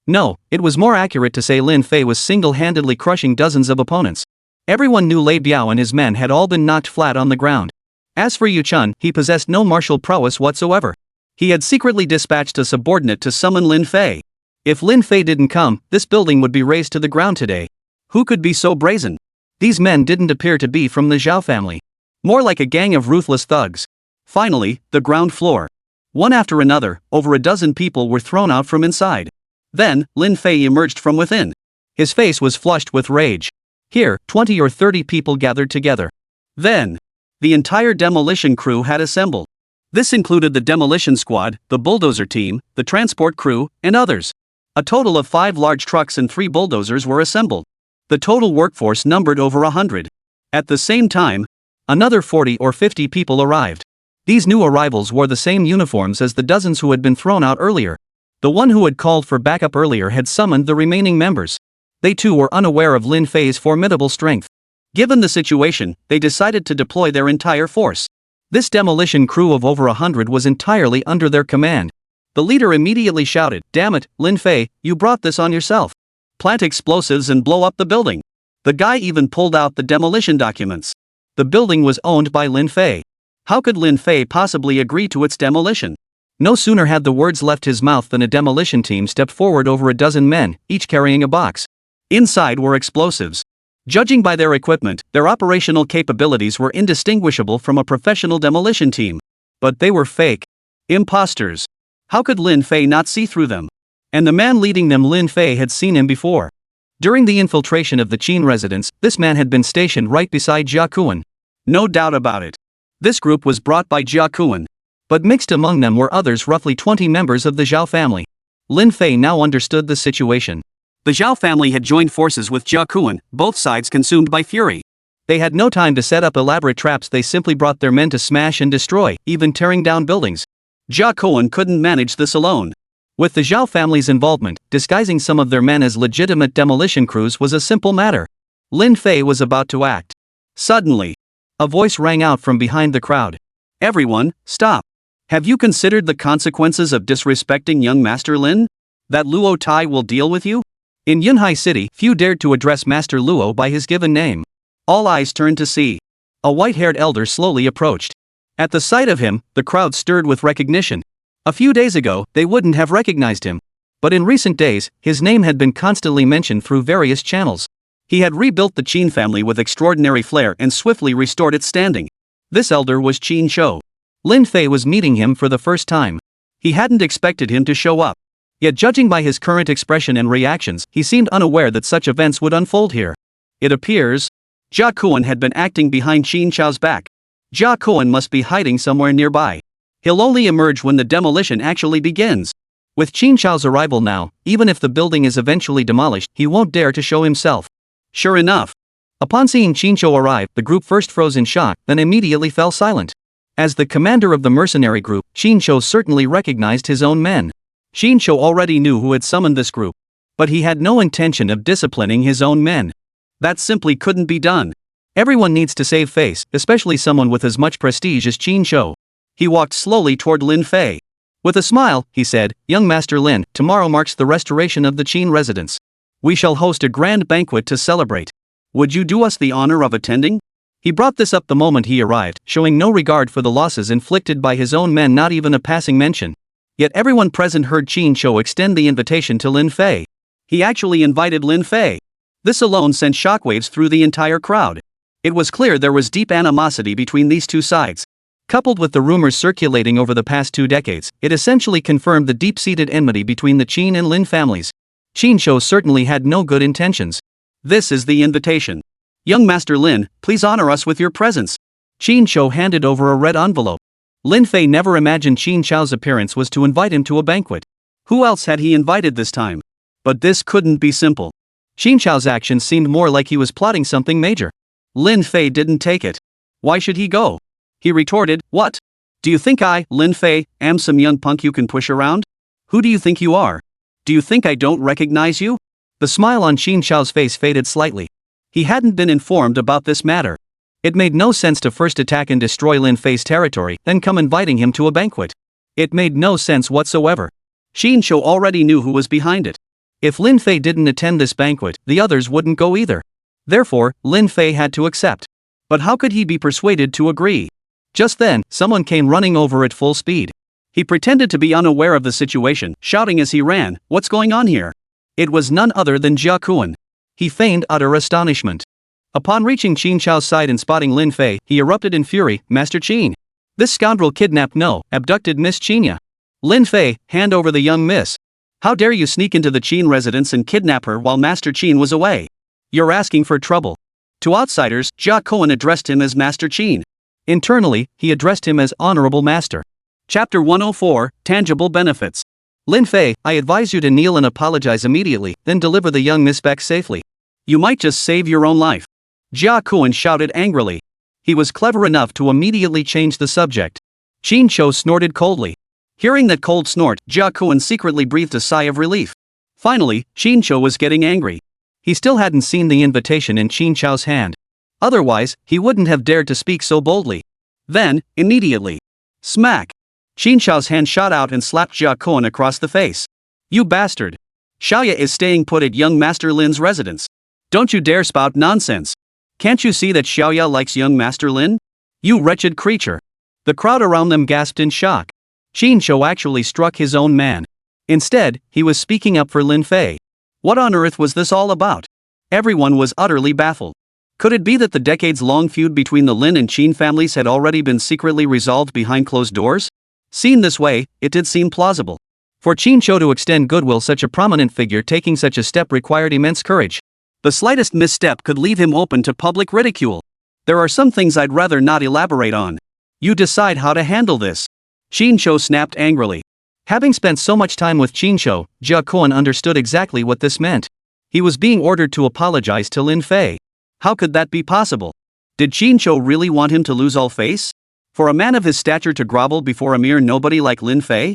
No, it was more accurate to say Lin Fei was single-handedly crushing dozens of opponents. Everyone knew Lei Biao and his men had all been knocked flat on the ground. As for Yu Chun, he possessed no martial prowess whatsoever. He had secretly dispatched a subordinate to summon Lin Fei. If Lin Fei didn't come, this building would be razed to the ground today. Who could be so brazen? These men didn't appear to be from the Zhao family. More like a gang of ruthless thugs. Finally, the ground floor. One after another, over a dozen people were thrown out from inside. Then, Lin Fei emerged from within. His face was flushed with rage. Here, 20 or 30 people gathered together. Then, the entire demolition crew had assembled. This included the demolition squad, the bulldozer team, the transport crew, and others. A total of 5 large trucks and 3 bulldozers were assembled. The total workforce numbered over 100. At the same time, another 40 or 50 people arrived. These new arrivals wore the same uniforms as the dozens who had been thrown out earlier. The one who had called for backup earlier had summoned the remaining members. They too were unaware of Lin Fei's formidable strength. Given the situation, they decided to deploy their entire force. This demolition crew of over 100 was entirely under their command. The leader immediately shouted, "Damn it, Lin Fei, you brought this on yourself. Plant explosives and blow up the building." The guy even pulled out the demolition documents. The building was owned by Lin Fei. How could Lin Fei possibly agree to its demolition? No sooner had the words left his mouth than a demolition team stepped forward over a dozen men, each carrying a box. Inside were explosives. Judging by their equipment, their operational capabilities were indistinguishable from a professional demolition team. But they were fake. Imposters. How could Lin Fei not see through them? And the man leading them, Lin Fei had seen him before. During the infiltration of the Qin residence, this man had been stationed right beside Jia Kuan. No doubt about it. This group was brought by Jia Kuan. But mixed among them were others, roughly 20 members of the Zhao family. Lin Fei now understood the situation. The Zhao family had joined forces with Jia Kuan, both sides consumed by fury. They had no time to set up elaborate traps, they simply brought their men to smash and destroy, even tearing down buildings. Jia Kuan couldn't manage this alone. With the Zhao family's involvement, disguising some of their men as legitimate demolition crews was a simple matter. Lin Fei was about to act. Suddenly, a voice rang out from behind the crowd. "Everyone, stop. Have you considered the consequences of disrespecting young Master Lin? That Luo Tai will deal with you?" In Yunhai City, few dared to address Master Luo by his given name. All eyes turned to see. A white-haired elder slowly approached. At the sight of him, the crowd stirred with recognition. A few days ago, they wouldn't have recognized him. But in recent days, his name had been constantly mentioned through various channels. He had rebuilt the Qin family with extraordinary flair and swiftly restored its standing. This elder was Qin Shou. Lin Fei was meeting him for the first time. He hadn't expected him to show up. Yet judging by his current expression and reactions, he seemed unaware that such events would unfold here. It appears, Jia Kuan had been acting behind Qin Shao's back. Jia Kuan must be hiding somewhere nearby. He'll only emerge when the demolition actually begins. With Qin Shao's arrival now, even if the building is eventually demolished, he won't dare to show himself. Sure enough. Upon seeing Qin Shou arrive, the group first froze in shock, then immediately fell silent. As the commander of the mercenary group, Qin Shou certainly recognized his own men. Qin Shou already knew who had summoned this group. But he had no intention of disciplining his own men. That simply couldn't be done. Everyone needs to save face, especially someone with as much prestige as Qin Shou. He walked slowly toward Lin Fei. With a smile, he said, "Young Master Lin, tomorrow marks the restoration of the Qin residence. We shall host a grand banquet to celebrate. Would you do us the honor of attending?" He brought this up the moment he arrived, showing no regard for the losses inflicted by his own men, not even a passing mention. Yet everyone present heard Qin Shou extend the invitation to Lin Fei. He actually invited Lin Fei. This alone sent shockwaves through the entire crowd. It was clear there was deep animosity between these two sides. Coupled with the rumors circulating over the past 2 decades, it essentially confirmed the deep-seated enmity between the Qin and Lin families. Qin Shou certainly had no good intentions. "This is the invitation. Young Master Lin, please honor us with your presence." Qin Shou handed over a red envelope. Lin Fei never imagined Qin Shao's appearance was to invite him to a banquet. Who else had he invited this time? But this couldn't be simple. Qin Shao's actions seemed more like he was plotting something major. Lin Fei didn't take it. Why should he go? He retorted, "What? Do you think I, Lin Fei, am some young punk you can push around? Who do you think you are? Do you think I don't recognize you?" The smile on Qin Shao's face faded slightly. He hadn't been informed about this matter. It made no sense to first attack and destroy Lin Fei's territory, then come inviting him to a banquet. It made no sense whatsoever. Xinyu already knew who was behind it. If Lin Fei didn't attend this banquet, the others wouldn't go either. Therefore, Lin Fei had to accept. But how could he be persuaded to agree? Just then, someone came running over at full speed. He pretended to be unaware of the situation, shouting as he ran, "What's going on here?" It was none other than Jia Kuan. He feigned utter astonishment. Upon reaching Qin Chao's side and spotting Lin Fei, he erupted in fury, "Master Qin! This scoundrel kidnapped abducted Miss Qinya. Lin Fei, hand over the young miss. How dare you sneak into the Qin residence and kidnap her while Master Qin was away? You're asking for trouble." To outsiders, Jia Kuan addressed him as Master Qin. Internally, he addressed him as Honorable Master. Chapter 104, Tangible Benefits. Lin Fei, I advise you to kneel and apologize immediately, then deliver the young miss back safely. You might just save your own life. Jia Kuan shouted angrily. He was clever enough to immediately change the subject. Qin Chou snorted coldly. Hearing that cold snort, Jia Kuan secretly breathed a sigh of relief. Finally, Qin Chou was getting angry. He still hadn't seen the invitation in Qin Chou's hand. Otherwise, he wouldn't have dared to speak so boldly. Then, immediately, smack! Qin Chou's hand shot out and slapped Jia Kuan across the face. You bastard! Xiaoya is staying put at young Master Lin's residence. Don't you dare spout nonsense. Can't you see that Xiaoya likes young Master Lin? You wretched creature! The crowd around them gasped in shock. Qin Chou actually struck his own man. Instead, he was speaking up for Lin Fei. What on earth was this all about? Everyone was utterly baffled. Could it be that the decades-long feud between the Lin and Qin families had already been secretly resolved behind closed doors? Seen this way, it did seem plausible. For Qin Chou to extend goodwill, such a prominent figure taking such a step required immense courage. The slightest misstep could leave him open to public ridicule. There are some things I'd rather not elaborate on. You decide how to handle this. Qin Chou snapped angrily. Having spent so much time with Qin Chou, Jia Kuan understood exactly what this meant. He was being ordered to apologize to Lin Fei. How could that be possible? Did Qin Chou really want him to lose all face? For a man of his stature to grovel before a mere nobody like Lin Fei?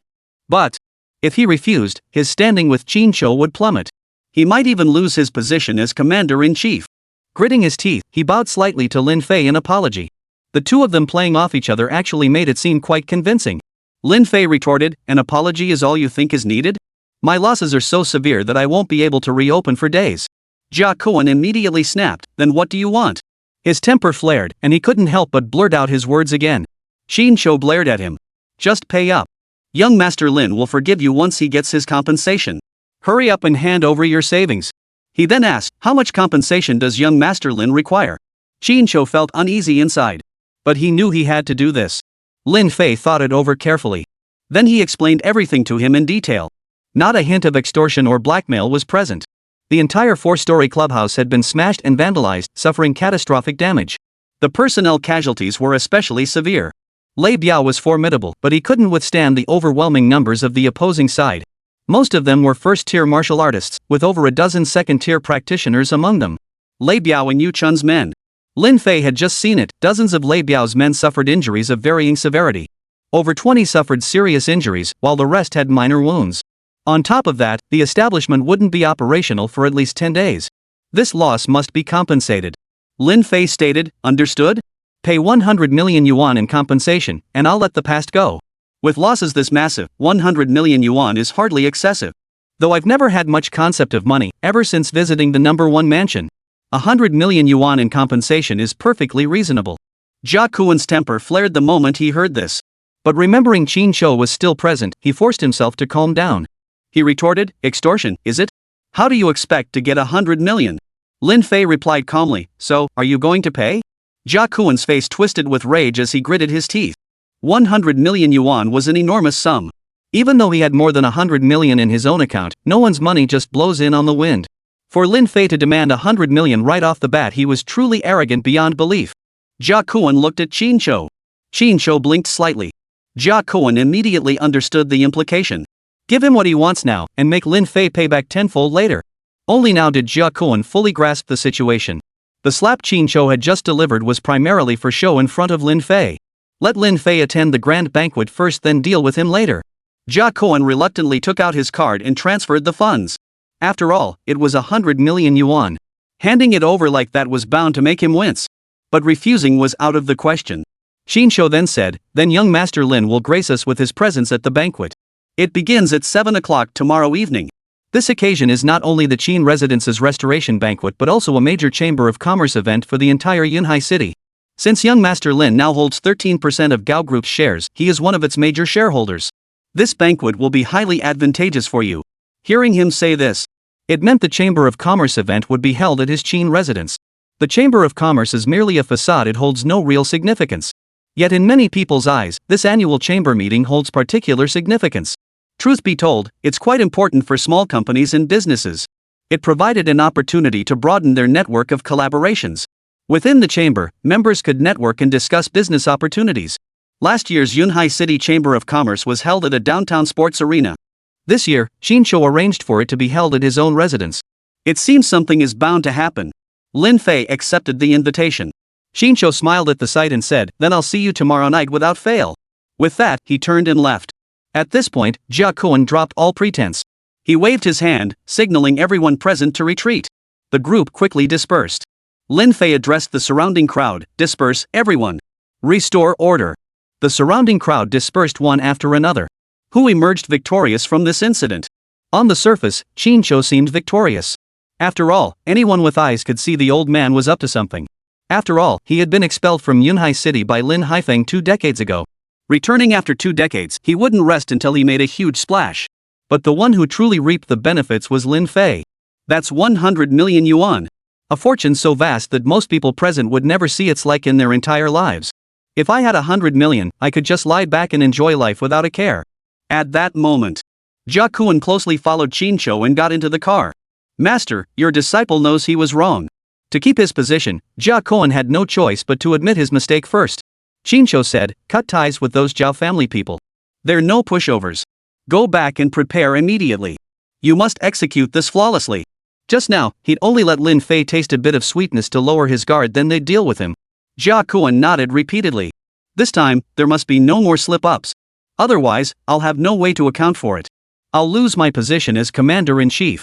But if he refused, his standing with Qin Chou would plummet. He might even lose his position as commander-in-chief. Gritting his teeth, he bowed slightly to Lin Fei in apology. The two of them playing off each other actually made it seem quite convincing. Lin Fei retorted, "An apology is all you think is needed? My losses are so severe that I won't be able to reopen for days." Jia Kuan immediately snapped, "Then what do you want?" His temper flared, and he couldn't help but blurt out his words again. Qin Chou blared at him. "Just pay up. Young Master Lin will forgive you once he gets his compensation. Hurry up and hand over your savings." He then asked, "How much compensation does young Master Lin require?" Qin Chou felt uneasy inside. But he knew he had to do this. Lin Fei thought it over carefully. Then he explained everything to him in detail. Not a hint of extortion or blackmail was present. The entire four-story clubhouse had been smashed and vandalized, suffering catastrophic damage. The personnel casualties were especially severe. Lei Biao was formidable, but he couldn't withstand the overwhelming numbers of the opposing side. Most of them were first-tier martial artists, with over a dozen second-tier practitioners among them. Lei Biao and Yu Chun's men. Lin Fei had just seen it. Dozens of Lei Biao's men suffered injuries of varying severity. Over 20 suffered serious injuries, while the rest had minor wounds. On top of that, the establishment wouldn't be operational for at least 10 days. This loss must be compensated. Lin Fei stated, "Understood? Pay 100 million yuan in compensation, and I'll let the past go." With losses this massive, 100 million yuan is hardly excessive. Though I've never had much concept of money, ever since visiting the #1 mansion. 100 million yuan in compensation is perfectly reasonable. Jia Kuan's temper flared the moment he heard this. But remembering Qin Chou was still present, he forced himself to calm down. He retorted, "Extortion, is it? How do you expect to get 100 million? Lin Fei replied calmly, "So, are you going to pay?" Jia Kuan's face twisted with rage as he gritted his teeth. 100 million yuan was an enormous sum. Even though he had more than 100 million in his own account, no one's money just blows in on the wind. For Lin Fei to demand 100 million right off the bat, he was truly arrogant beyond belief. Jia Kuan looked at Qin Chou. Qin Chou blinked slightly. Jia Kuan immediately understood the implication. Give him what he wants now, and make Lin Fei pay back tenfold later. Only now did Jia Kuan fully grasp the situation. The slap Qin Chou had just delivered was primarily for show in front of Lin Fei. Let Lin Fei attend the grand banquet first, then deal with him later. Jia Kuan reluctantly took out his card and transferred the funds. After all, it was 100 million yuan. Handing it over like that was bound to make him wince. but refusing was out of the question. Xinyu then said, "Then young Master Lin will grace us with his presence at the banquet. It begins at 7 o'clock tomorrow evening." This occasion is not only the Qin residence's restoration banquet but also a major chamber of commerce event for the entire Yunhai City. Since young Master Lin now holds 13% of Gao Group's shares, he is one of its major shareholders. This banquet will be highly advantageous for you. Hearing him say this, it meant the Chamber of Commerce event would be held at his Qin residence. The Chamber of Commerce is merely a facade, it holds no real significance. Yet in many people's eyes, this annual chamber meeting holds particular significance. Truth be told, it's quite important for small companies and businesses. It provided an opportunity to broaden their network of collaborations. Within the chamber, members could network and discuss business opportunities. Last year's Yunhai City Chamber of Commerce was held at a downtown sports arena. This year, Xinyu arranged for it to be held at his own residence. It seems something is bound to happen. Lin Fei accepted the invitation. Xinyu smiled at the sight and said, "Then I'll see you tomorrow night without fail." With that, he turned and left. At this point, Jia Kuan dropped all pretense. He waved his hand, signaling everyone present to retreat. The group quickly dispersed. Lin Fei addressed the surrounding crowd, "Disperse, everyone. Restore order." The surrounding crowd dispersed one after another. Who emerged victorious from this incident? On the surface, Xinyu seemed victorious. After all, anyone with eyes could see the old man was up to something. After all, he had been expelled from Yunhai City by Lin Haifeng 2 decades ago. Returning after 2 decades, he wouldn't rest until he made a huge splash. But the one who truly reaped the benefits was Lin Fei. That's 100 million yuan. A fortune so vast that most people present would never see its like in their entire lives. If I had 100 million, I could just lie back and enjoy life without a care. At that moment, Jia Kuan closely followed Xinyu and got into the car. "Master, your disciple knows he was wrong." To keep his position, Jia Kuan had no choice but to admit his mistake first. Xinyu said, "Cut ties with those Zhao family people. They're no pushovers. Go back and prepare immediately. You must execute this flawlessly." Just now, he'd only let Lin Fei taste a bit of sweetness to lower his guard, then they'd deal with him. Jia Kuan nodded repeatedly. "This time, there must be no more slip-ups. Otherwise, I'll have no way to account for it. I'll lose my position as commander-in-chief."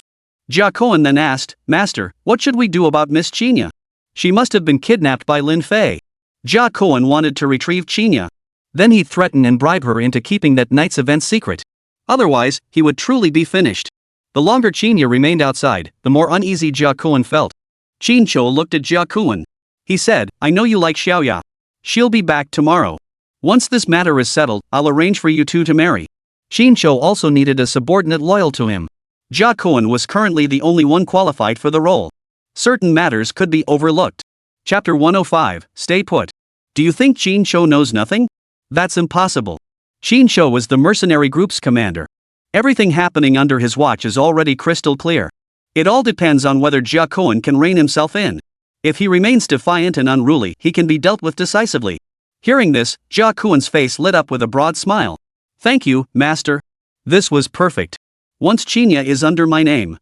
Jia Kuan then asked, "Master, what should we do about Miss Xinyu? She must have been kidnapped by Lin Fei." Jia Kuan wanted to retrieve Xinyu. Then he'd threaten and bribe her into keeping that night's event secret. Otherwise, he would truly be finished. The longer Xinyu remained outside, the more uneasy Jia Kuan felt. Xinyu looked at Jia Kuan. He said, "I know you like Xiaoya. She'll be back tomorrow. Once this matter is settled, I'll arrange for you two to marry." Xinyu also needed a subordinate loyal to him. Jia Kuan was currently the only one qualified for the role. Certain matters could be overlooked. Chapter 105, Stay Put. Do you think Xinyu knows nothing? That's impossible. Xinyu was the mercenary group's commander. Everything happening under his watch is already crystal clear. It all depends on whether Jia Kuan can rein himself in. If he remains defiant and unruly, he can be dealt with decisively. Hearing this, Jia Kuan's face lit up with a broad smile. "Thank you, master. This was perfect. Once Xinyu is under my name,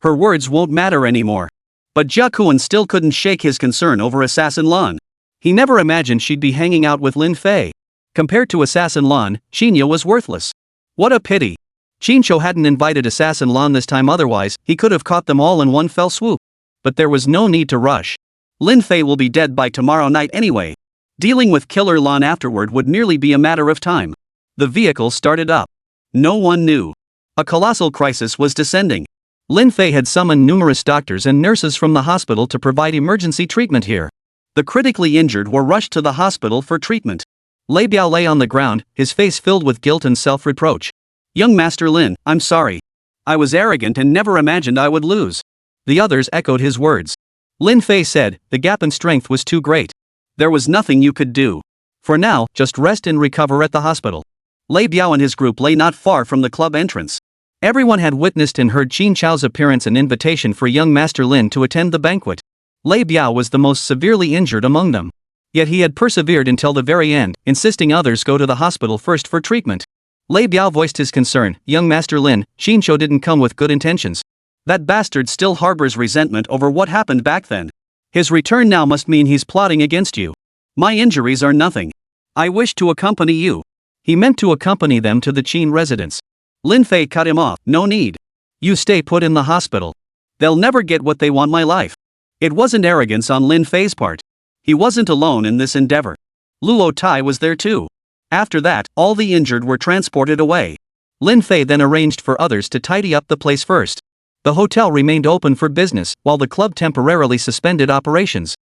her words won't matter anymore." But Jia Kuan still couldn't shake his concern over Assassin Lin. He never imagined she'd be hanging out with Lin Fei. Compared to Assassin Lin, Xinyu was worthless. What a pity. Xinyu hadn't invited Assassin Lin this time, otherwise, he could have caught them all in one fell swoop. But there was no need to rush. Lin Fei will be dead by tomorrow night anyway. Dealing with Killer Lin afterward would merely be a matter of time. The vehicle started up. No one knew. A colossal crisis was descending. Lin Fei had summoned numerous doctors and nurses from the hospital to provide emergency treatment here. The critically injured were rushed to the hospital for treatment. Lei Biao lay on the ground, his face filled with guilt and self-reproach. "Young Master Lin, I'm sorry. I was arrogant and never imagined I would lose." The others echoed his words. Lin Fei said, "The gap in strength was too great. There was nothing you could do. For now, just rest and recover at the hospital." Lei Biao and his group lay not far from the club entrance. Everyone had witnessed and heard Qin Chao's appearance and invitation for young Master Lin to attend the banquet. Lei Biao was the most severely injured among them. Yet he had persevered until the very end, insisting others go to the hospital first for treatment. Lei Biao voiced his concern, "Young Master Lin, Xinyu didn't come with good intentions. That bastard still harbors resentment over what happened back then. His return now must mean he's plotting against you. My injuries are nothing. I wish to accompany you." He meant to accompany them to the Qin residence. Lin Fei cut him off, "No need. You stay put in the hospital. They'll never get what they want, my life." It wasn't arrogance on Lin Fei's part. He wasn't alone in this endeavor. Luo Tai was there too. After that, all the injured were transported away. Lin Fei then arranged for others to tidy up the place first. The hotel remained open for business, while the club temporarily suspended operations.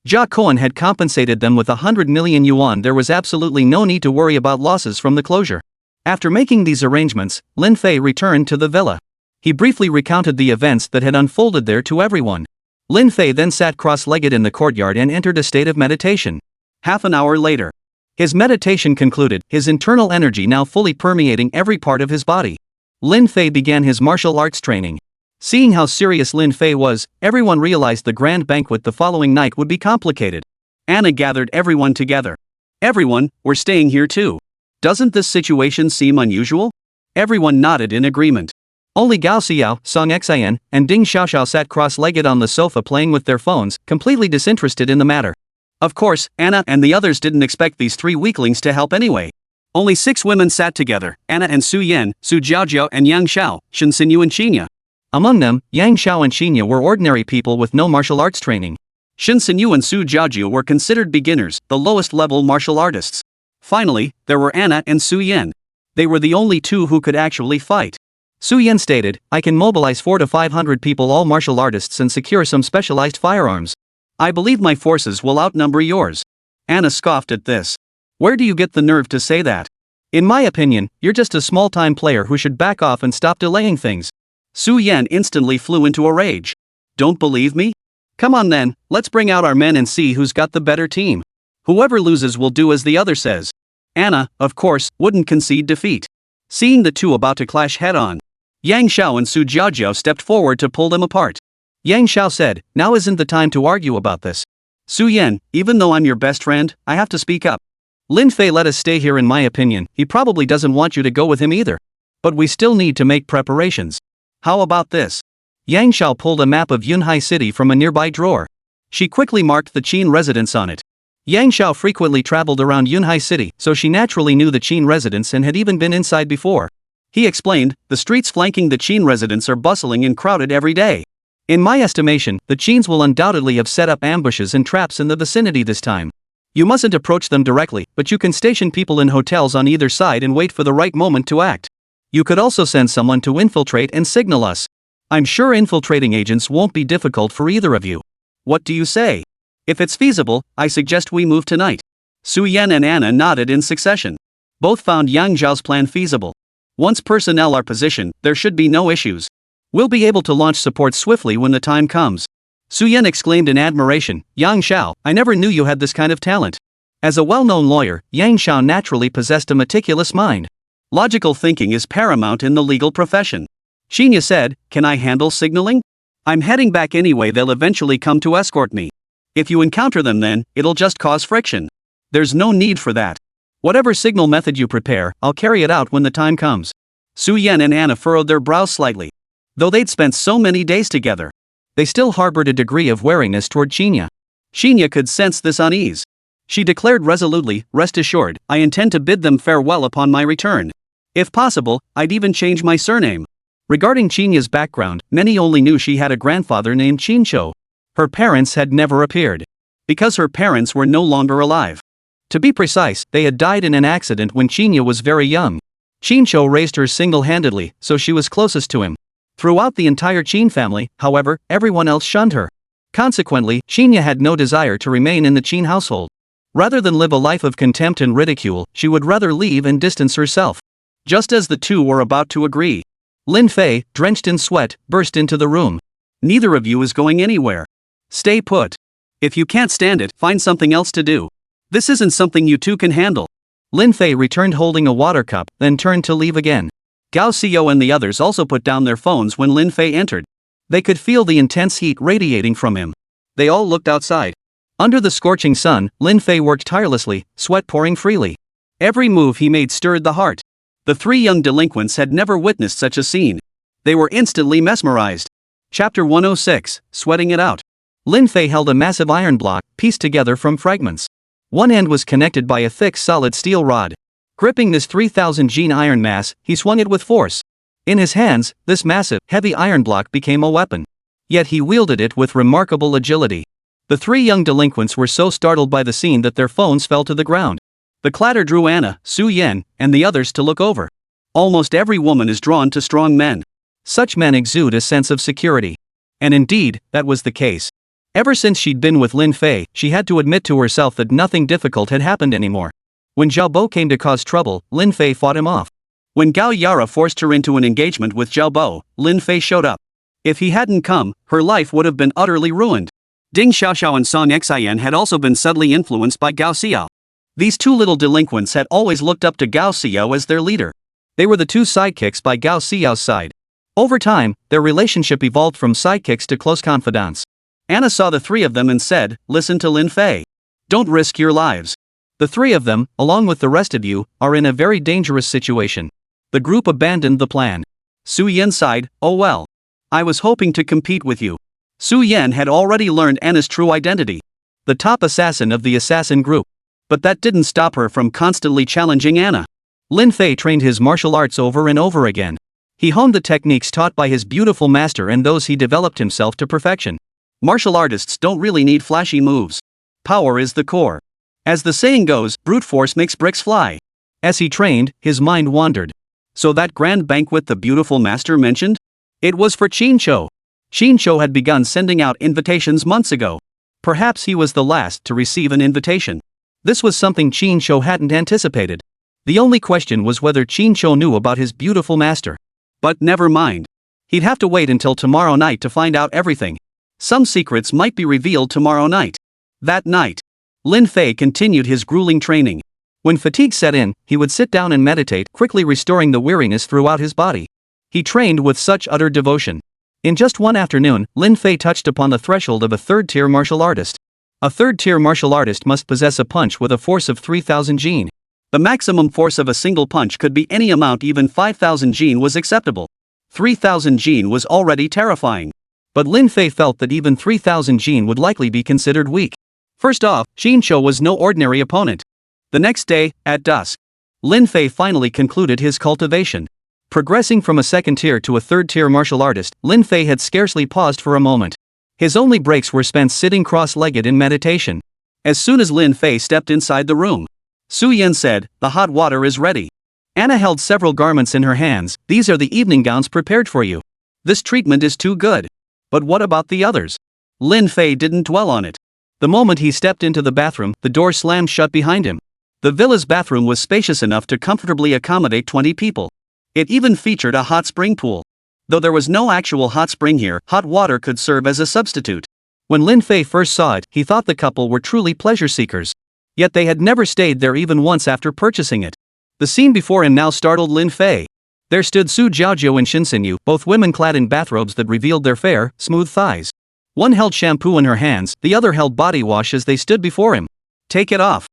Jia Cohen had compensated them with 100 million yuan. There was absolutely no need to worry about losses from the closure. After making these arrangements, Lin Fei returned to the villa. He briefly recounted the events that had unfolded there to everyone. Lin Fei then sat cross-legged in the courtyard and entered a state of meditation. Half an hour later, his meditation concluded, his internal energy now fully permeating every part of his body. Lin Fei began his martial arts training. Seeing how serious Lin Fei was, everyone realized the grand banquet the following night would be complicated. Anna gathered everyone together. Everyone, we're staying here too. Doesn't this situation seem unusual? Everyone nodded in agreement. Only Gao Xiao, Song Xian, and Ding Xiaoxiao sat cross-legged on the sofa playing with their phones, completely disinterested in the matter. Of course, Anna and the others didn't expect these three weaklings to help anyway. Only 6 women sat together, Anna and Su Yan, Su Jiaojiao and Yang Xiao, Shen Xinyu and Xinya. Among them, Yang Xiao and Xinya were ordinary people with no martial arts training. Shen Xinyu and Su Jiaojiao were considered beginners, the lowest level martial artists. Finally, there were Anna and Su Yan. They were the only 2 who could actually fight. Su Yan stated, I can mobilize 400 to 500 people, all martial artists, and secure some specialized firearms. I believe my forces will outnumber yours. Anna scoffed at this. Where do you get the nerve to say that? In my opinion, you're just a small-time player who should back off and stop delaying things. Su Yan instantly flew into a rage. Don't believe me? Come on then, let's bring out our men and see who's got the better team. Whoever loses will do as the other says. Anna, of course, wouldn't concede defeat. Seeing the two about to clash head-on, Yang Xiao and Su Jiaojiao stepped forward to pull them apart. Yang Xiao said, now isn't the time to argue about this. Su Yan, even though I'm your best friend, I have to speak up. Lin Fei let us stay here in my opinion, he probably doesn't want you to go with him either. But we still need to make preparations. How about this? Yang Xiao pulled a map of Yunhai City from a nearby drawer. She quickly marked the Qin residence on it. Yang Xiao frequently traveled around Yunhai City, so she naturally knew the Qin residence and had even been inside before. He explained, the streets flanking the Qin residence are bustling and crowded every day. In my estimation, the Qins will undoubtedly have set up ambushes and traps in the vicinity this time. You mustn't approach them directly, but you can station people in hotels on either side and wait for the right moment to act. You could also send someone to infiltrate and signal us. I'm sure infiltrating agents won't be difficult for either of you. What do you say? If it's feasible, I suggest we move tonight. Su Yan and Anna nodded in succession. Both found Yang Zhao's plan feasible. Once personnel are positioned, there should be no issues. We'll be able to launch support swiftly when the time comes. Su Yan exclaimed in admiration, Yang Xiao, I never knew you had this kind of talent. As a well-known lawyer, Yang Xiao naturally possessed a meticulous mind. Logical thinking is paramount in the legal profession. Xinya said, can I handle signaling? I'm heading back anyway, they'll eventually come to escort me. If you encounter them then, it'll just cause friction. There's no need for that. Whatever signal method you prepare, I'll carry it out when the time comes. Su Yan and Anna furrowed their brows slightly. Though they'd spent so many days together, they still harbored a degree of wariness toward Xinya. Xinya could sense this unease. She declared resolutely, rest assured, I intend to bid them farewell upon my return. If possible, I'd even change my surname. Regarding Xinya's background, many only knew she had a grandfather named Qinshou. Her parents had never appeared. Because her parents were no longer alive. To be precise, they had died in an accident when Xinya was very young. Qinshou raised her single-handedly, so she was closest to him. Throughout the entire Qin family, however, everyone else shunned her. Consequently, Xinya had no desire to remain in the Qin household. Rather than live a life of contempt and ridicule, she would rather leave and distance herself. Just as the two were about to agree, Lin Fei, drenched in sweat, burst into the room. Neither of you is going anywhere. Stay put. If you can't stand it, find something else to do. This isn't something you two can handle. Lin Fei returned holding a water cup, then turned to leave again. Gao Xiao and the others also put down their phones when Lin Fei entered. They could feel the intense heat radiating from him. They all looked outside. Under the scorching sun, Lin Fei worked tirelessly, sweat pouring freely. Every move he made stirred the heart. The three young delinquents had never witnessed such a scene. They were instantly mesmerized. Chapter 106, Sweating It Out. Lin Fei held a massive iron block, pieced together from fragments. One end was connected by a thick solid steel rod. Gripping this 3,000 gene iron mass, he swung it with force. In his hands, this massive, heavy iron block became a weapon. Yet he wielded it with remarkable agility. The three young delinquents were so startled by the scene that their phones fell to the ground. The clatter drew Anna, Su Yan, and the others to look over. Almost every woman is drawn to strong men. Such men exude a sense of security. And indeed, that was the case. Ever since she'd been with Lin Fei, she had to admit to herself that nothing difficult had happened anymore. When Zhao Bo came to cause trouble, Lin Fei fought him off. When Gao Yara forced her into an engagement with Zhao Bo, Lin Fei showed up. If he hadn't come, her life would have been utterly ruined. Ding Xiaoxiao and Song Xian had also been subtly influenced by Gao Xiao. These two little delinquents had always looked up to Gao Xiao as their leader. They were the two sidekicks by Gao Xiao's side. Over time, their relationship evolved from sidekicks to close confidants. Anna saw the three of them and said, "Listen to Lin Fei. Don't risk your lives. The three of them, along with the rest of you, are in a very dangerous situation." The group abandoned the plan. Su Yan sighed, "Oh well. I was hoping to compete with you." Su Yan had already learned Anna's true identity. The top assassin of the assassin group. But that didn't stop her from constantly challenging Anna. Lin Fei trained his martial arts over and over again. He honed the techniques taught by his beautiful master and those he developed himself to perfection. Martial artists don't really need flashy moves. Power is the core. As the saying goes, brute force makes bricks fly. As he trained, his mind wandered. So that grand banquet the beautiful master mentioned? It was for Qinqiu. Qinqiu had begun sending out invitations months ago. Perhaps he was the last to receive an invitation. This was something Qinqiu hadn't anticipated. The only question was whether Qinqiu knew about his beautiful master. But never mind. He'd have to wait until tomorrow night to find out everything. Some secrets might be revealed tomorrow night. That night, Lin Fei continued his grueling training. When fatigue set in, he would sit down and meditate, quickly restoring the weariness throughout his body. He trained with such utter devotion. In just one afternoon, Lin Fei touched upon the threshold of a third-tier martial artist. A third-tier martial artist must possess a punch with a force of 3,000 jin. The maximum force of a single punch could be any amount, even 5,000 jin was acceptable. 3,000 jin was already terrifying. But Lin Fei felt that even 3,000 jin would likely be considered weak. First off, Qinqiu was no ordinary opponent. The next day, at dusk, Lin Fei finally concluded his cultivation. Progressing from a second tier to a third tier martial artist, Lin Fei had scarcely paused for a moment. His only breaks were spent sitting cross-legged in meditation. As soon as Lin Fei stepped inside the room, Su Yan said, "The hot water is ready." Anna held several garments in her hands. "These are the evening gowns prepared for you. This treatment is too good. But what about the others?" Lin Fei didn't dwell on it. The moment he stepped into the bathroom, the door slammed shut behind him. The villa's bathroom was spacious enough to comfortably accommodate 20 people. It even featured a hot spring pool. Though there was no actual hot spring here, hot water could serve as a substitute. When Lin Fei first saw it, he thought the couple were truly pleasure seekers. Yet they had never stayed there even once after purchasing it. The scene before him now startled Lin Fei. There stood Su Jiaojiu and Shen Xinyu, both women clad in bathrobes that revealed their fair, smooth thighs. One held shampoo in her hands, the other held body wash as they stood before him. "Take it off.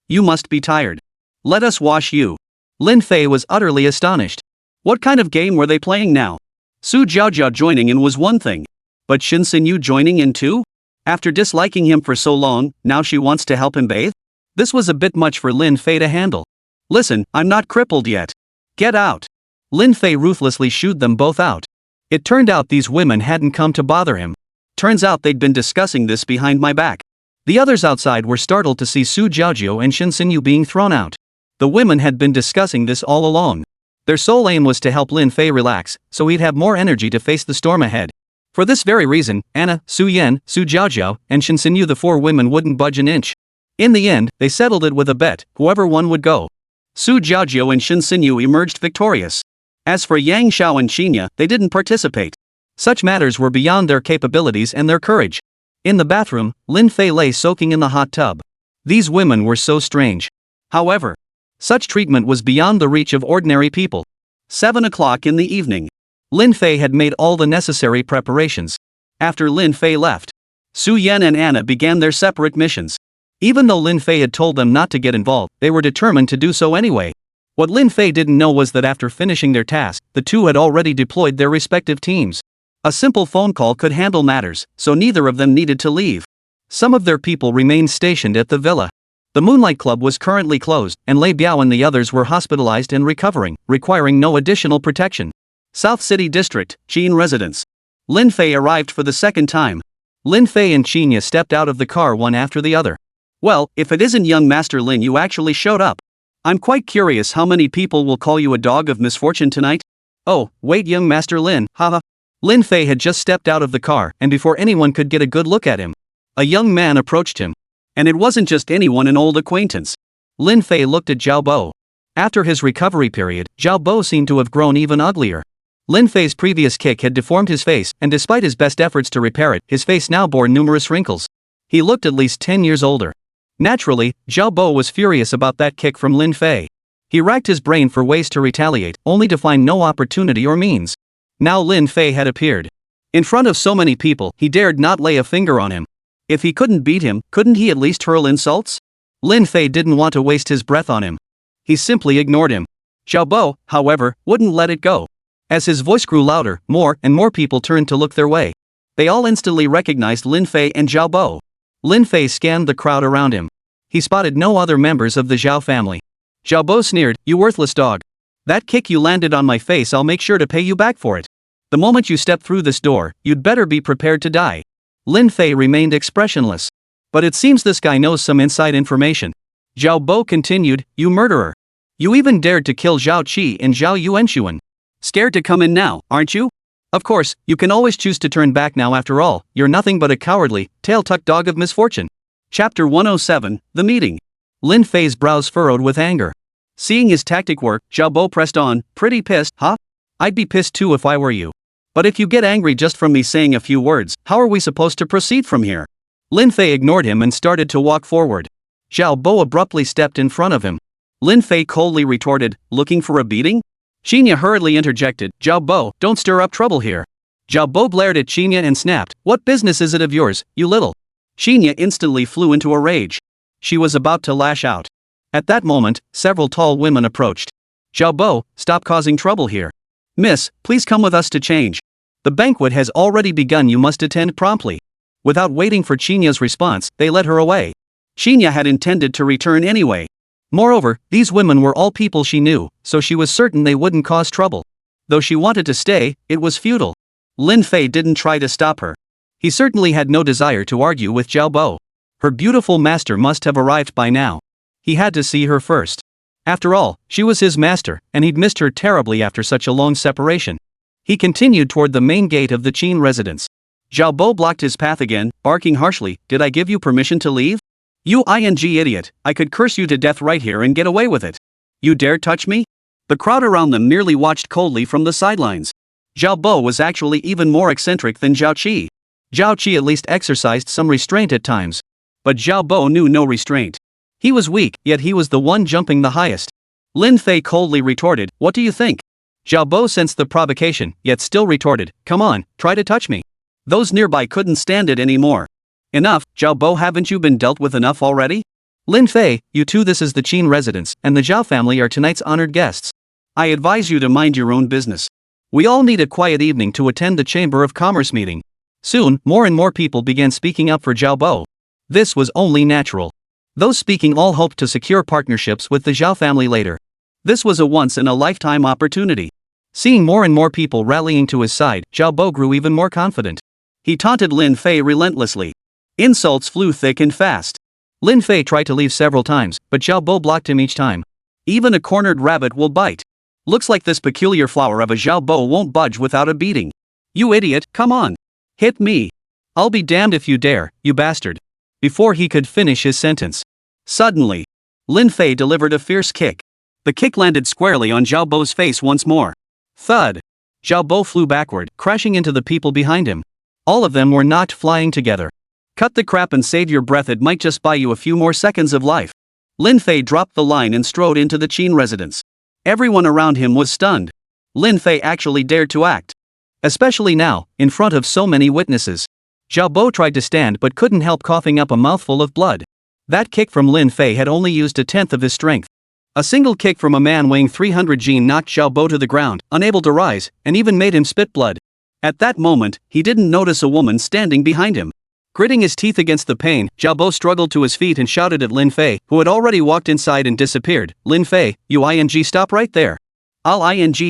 You must be tired. Let us wash you." Lin Fei was utterly astonished. What kind of game were they playing now? Su Jiaojiu joining in was one thing. But Shen Xinyu joining in too? After disliking him for so long, now she wants to help him bathe? This was a bit much for Lin Fei to handle. "Listen, I'm not crippled yet. Get out." Lin Fei ruthlessly shooed them both out. It turned out these women hadn't come to bother him. Turns out they'd been discussing this behind my back. The others outside were startled to see Su Jiaojiu and Shen Xinyu being thrown out. The women had been discussing this all along. Their sole aim was to help Lin Fei relax, so he'd have more energy to face the storm ahead. For this very reason, Anna, Su Yan, Su Jiaojiu, and Shen Xinyu, the four women, wouldn't budge an inch. In the end, they settled it with a bet, whoever won would go. Su Jiaojiu and Shen Xinyu emerged victorious. As for Yang Xiao and Xinya, they didn't participate. Such matters were beyond their capabilities and their courage. In the bathroom, Lin Fei lay soaking in the hot tub. These women were so strange. However, such treatment was beyond the reach of ordinary people. 7 o'clock in the evening. Lin Fei had made all the necessary preparations. After Lin Fei left, Su Yan and Anna began their separate missions. Even though Lin Fei had told them not to get involved, they were determined to do so anyway. What Lin Fei didn't know was that after finishing their task, the two had already deployed their respective teams. A simple phone call could handle matters, so neither of them needed to leave. Some of their people remained stationed at the villa. The Moonlight Club was currently closed, and Lei Biao and the others were hospitalized and recovering, requiring no additional protection. South City District, Jin Residence. Lin Fei arrived for the second time. Lin Fei and Qinya stepped out of the car one after the other. Well, if it isn't young Master Lin, you actually showed up. I'm quite curious how many people will call you a dog of misfortune tonight? Oh, wait, young Master Lin, haha. Lin Fei had just stepped out of the car, and before anyone could get a good look at him, a young man approached him. And it wasn't just anyone, an old acquaintance. Lin Fei looked at Zhao Bo. After his recovery period, Zhao Bo seemed to have grown even uglier. Lin Fei's previous kick had deformed his face, and despite his best efforts to repair it, his face now bore numerous wrinkles. He looked at least 10 years older. Naturally, Zhao Bo was furious about that kick from Lin Fei. He racked his brain for ways to retaliate, only to find no opportunity or means. Now Lin Fei had appeared. In front of so many people, he dared not lay a finger on him. If he couldn't beat him, couldn't he at least hurl insults? Lin Fei didn't want to waste his breath on him. He simply ignored him. Zhao Bo, however, wouldn't let it go. As his voice grew louder, more and more people turned to look their way. They all instantly recognized Lin Fei and Zhao Bo. Lin Fei scanned the crowd around him. He spotted no other members of the Zhao family. Zhao Bo sneered, "You worthless dog. That kick you landed on my face, I'll make sure to pay you back for it. The moment you step through this door, you'd better be prepared to die." Lin Fei remained expressionless. But it seems this guy knows some inside information. Zhao Bo continued, "You murderer. You even dared to kill Zhao Qi and Zhao Yuanshuan. Scared to come in now, aren't you? Of course, you can always choose to turn back now. After all, you're nothing but a cowardly, tail-tucked dog of misfortune." Chapter 107, The Meeting. Lin Fei's brows furrowed with anger. Seeing his tactic work, Zhao Bo pressed on, "Pretty pissed, huh? I'd be pissed too if I were you. But if you get angry just from me saying a few words, how are we supposed to proceed from here?" Lin Fei ignored him and started to walk forward. Zhao Bo abruptly stepped in front of him. Lin Fei coldly retorted, "Looking for a beating?" Qinya hurriedly interjected, "Zhao Bo, don't stir up trouble here." Zhao Bo glared at Qinya and snapped, "What business is it of yours, you little?" Qinya instantly flew into a rage. She was about to lash out. At that moment, several tall women approached. "Zhao Bo, stop causing trouble here. Miss, please come with us to change. The banquet has already begun, you must attend promptly." Without waiting for Qinya's response, they led her away. Qinya had intended to return anyway. Moreover, these women were all people she knew, so she was certain they wouldn't cause trouble. Though she wanted to stay, it was futile. Lin Fei didn't try to stop her. He certainly had no desire to argue with Zhao Bo. Her beautiful master must have arrived by now. He had to see her first. After all, she was his master, and he'd missed her terribly after such a long separation. He continued toward the main gate of the Qin residence. Zhao Bo blocked his path again, barking harshly, "Did I give you permission to leave? You idiot, I could curse you to death right here and get away with it. You dare touch me?" The crowd around them merely watched coldly from the sidelines. Zhao Bo was actually even more eccentric than Zhao Qi. Zhao Qi at least exercised some restraint at times. But Zhao Bo knew no restraint. He was weak, yet he was the one jumping the highest. Lin Fei coldly retorted, "What do you think?" Zhao Bo sensed the provocation, yet still retorted, "Come on, try to touch me." Those nearby couldn't stand it anymore. "Enough, Zhao Bo, haven't you been dealt with enough already? Lin Fei, you too, this is the Qin residence, and the Zhao family are tonight's honored guests. I advise you to mind your own business. We all need a quiet evening to attend the Chamber of Commerce meeting." Soon, more and more people began speaking up for Zhao Bo. This was only natural. Those speaking all hoped to secure partnerships with the Zhao family later. This was a once-in-a-lifetime opportunity. Seeing more and more people rallying to his side, Zhao Bo grew even more confident. He taunted Lin Fei relentlessly. Insults flew thick and fast. Lin Fei tried to leave several times, but Zhao Bo blocked him each time. Even a cornered rabbit will bite. Looks like this peculiar flower of a Zhao Bo won't budge without a beating. "You idiot, come on. Hit me. I'll be damned if you dare, you bastard." Before he could finish his sentence, suddenly, Lin Fei delivered a fierce kick. The kick landed squarely on Zhao Bo's face once more. Thud! Zhao Bo flew backward, crashing into the people behind him. All of them were knocked flying together. "Cut the crap and save your breath, it might just buy you a few more seconds of life." Lin Fei dropped the line and strode into the Qin residence. Everyone around him was stunned. Lin Fei actually dared to act. Especially now, in front of so many witnesses. Zhao Bo tried to stand but couldn't help coughing up a mouthful of blood. That kick from Lin Fei had only used a tenth of his strength. A single kick from a man weighing 300 Jin knocked Zhao Bo to the ground, unable to rise, and even made him spit blood. At that moment, he didn't notice a woman standing behind him. Gritting his teeth against the pain, Zhao Bo struggled to his feet and shouted at Lin Fei, who had already walked inside and disappeared, "Lin Fei, you stop right there. I'll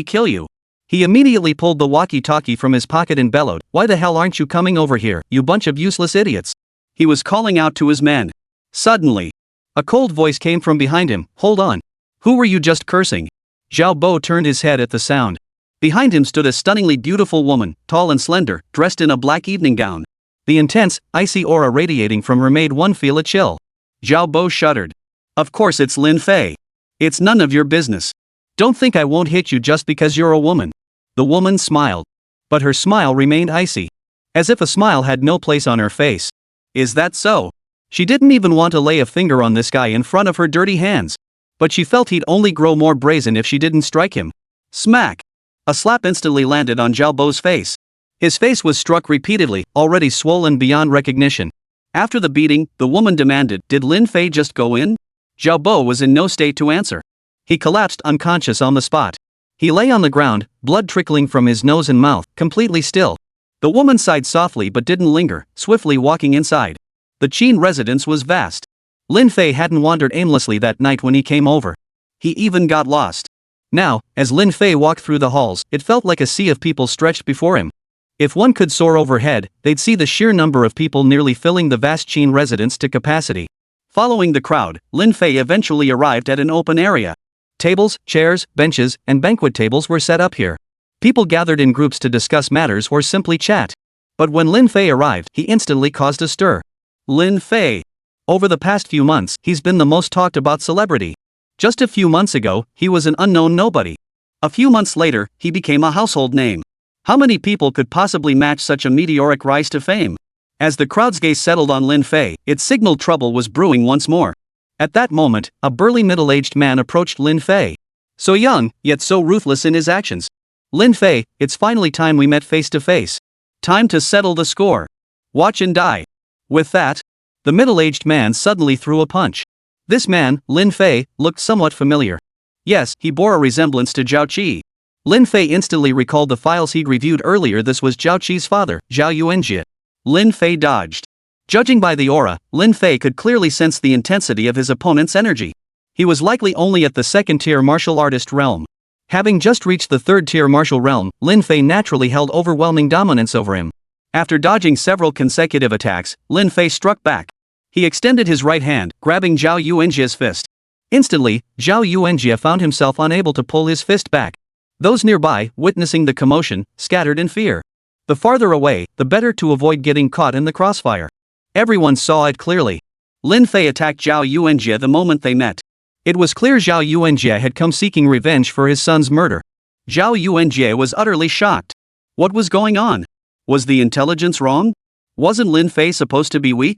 kill you." He immediately pulled the walkie-talkie from his pocket and bellowed, "Why the hell aren't you coming over here, you bunch of useless idiots?" He was calling out to his men. Suddenly, a cold voice came from behind him. "Hold on. Who were you just cursing?" Zhao Bo turned his head at the sound. Behind him stood a stunningly beautiful woman, tall and slender, dressed in a black evening gown. The intense, icy aura radiating from her made one feel a chill. Zhao Bo shuddered. "Of course it's Lin Fei. It's none of your business. Don't think I won't hit you just because you're a woman." The woman smiled. But her smile remained icy. As if a smile had no place on her face. "Is that so?" She didn't even want to lay a finger on this guy in front of her dirty hands. But she felt he'd only grow more brazen if she didn't strike him. Smack! A slap instantly landed on Zhao Bo's face. His face was struck repeatedly, already swollen beyond recognition. After the beating, the woman demanded, "Did Lin Fei just go in?" Zhao Bo was in no state to answer. He collapsed unconscious on the spot. He lay on the ground, blood trickling from his nose and mouth, completely still. The woman sighed softly but didn't linger, swiftly walking inside. The Qin residence was vast. Lin Fei hadn't wandered aimlessly that night when he came over. He even got lost. Now, as Lin Fei walked through the halls, it felt like a sea of people stretched before him. If one could soar overhead, they'd see the sheer number of people nearly filling the vast Qin residence to capacity. Following the crowd, Lin Fei eventually arrived at an open area. Tables, chairs, benches, and banquet tables were set up here. People gathered in groups to discuss matters or simply chat. But when Lin Fei arrived, he instantly caused a stir. Lin Fei. Over the past few months, he's been the most talked about celebrity. Just a few months ago, he was an unknown nobody. A few months later, he became a household name. How many people could possibly match such a meteoric rise to fame? As the crowd's gaze settled on Lin Fei, it signaled trouble was brewing once more. At that moment, a burly middle-aged man approached Lin Fei. So young, yet so ruthless in his actions. "Lin Fei, it's finally time we met face to face. Time to settle the score. Watch and die." With that, the middle-aged man suddenly threw a punch. This man, Lin Fei, looked somewhat familiar. Yes, he bore a resemblance to Zhao Qi. Lin Fei instantly recalled the files he'd reviewed earlier. This was Zhao Qi's father, Zhao Yuanjie. Lin Fei dodged. Judging by the aura, Lin Fei could clearly sense the intensity of his opponent's energy. He was likely only at the second-tier martial artist realm. Having just reached the third-tier martial realm, Lin Fei naturally held overwhelming dominance over him. After dodging several consecutive attacks, Lin Fei struck back. He extended his right hand, grabbing Zhao Yuanjie's fist. Instantly, Zhao Yuanjie found himself unable to pull his fist back. Those nearby, witnessing the commotion, scattered in fear. The farther away, the better to avoid getting caught in the crossfire. Everyone saw it clearly. Lin Fei attacked Zhao Yuanjie the moment they met. It was clear Zhao Yuanjie had come seeking revenge for his son's murder. Zhao Yuanjie was utterly shocked. What was going on? Was the intelligence wrong? Wasn't Lin Fei supposed to be weak?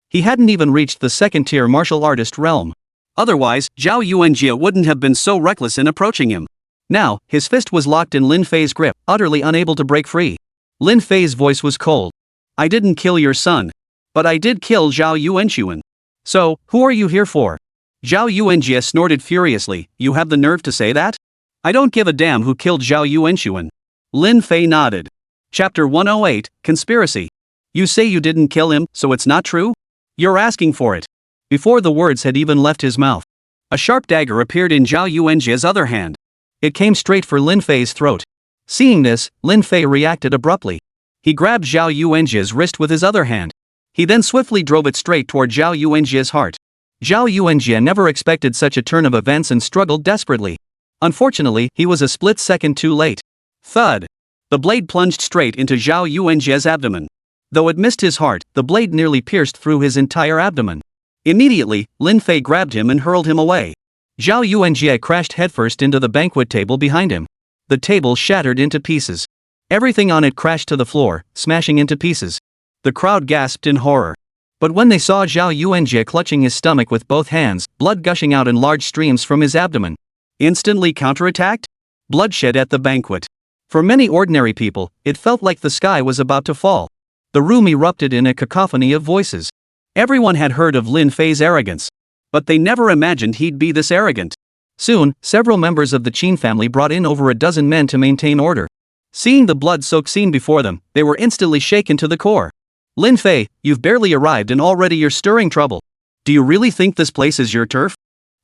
He hadn't even reached the second-tier martial artist realm. Otherwise, Zhao Yuanjie wouldn't have been so reckless in approaching him. Now, his fist was locked in Lin Fei's grip, utterly unable to break free. Lin Fei's voice was cold. "I didn't kill your son. But I did kill Zhao Yuanjie. So, who are you here for?" Zhao Yuanjie snorted furiously. "You have the nerve to say that? I don't give a damn who killed Zhao Yuanjie." Lin Fei nodded. Chapter 108, Conspiracy. "You say you didn't kill him, so it's not true? You're asking for it." Before the words had even left his mouth, a sharp dagger appeared in Zhao Yuanjie's other hand. It came straight for Lin Fei's throat. Seeing this, Lin Fei reacted abruptly. He grabbed Zhao Yuanjie's wrist with his other hand. He then swiftly drove it straight toward Zhao Yuanjie's heart. Zhao Yuanjie never expected such a turn of events and struggled desperately. Unfortunately, he was a split second too late. Thud! The blade plunged straight into Zhao Yuanjie's abdomen. Though it missed his heart, the blade nearly pierced through his entire abdomen. Immediately, Lin Fei grabbed him and hurled him away. Zhao Yuanjie crashed headfirst into the banquet table behind him. The table shattered into pieces. Everything on it crashed to the floor, smashing into pieces. The crowd gasped in horror. But when they saw Zhao Yuanjie clutching his stomach with both hands, blood gushing out in large streams from his abdomen, instantly counterattacked? Bloodshed at the banquet. For many ordinary people, it felt like the sky was about to fall. The room erupted in a cacophony of voices. Everyone had heard of Lin Fei's arrogance. But they never imagined he'd be this arrogant. Soon, several members of the Qin family brought in over a dozen men to maintain order. Seeing the blood-soaked scene before them, they were instantly shaken to the core. "Lin Fei, you've barely arrived and already you're stirring trouble. Do you really think this place is your turf?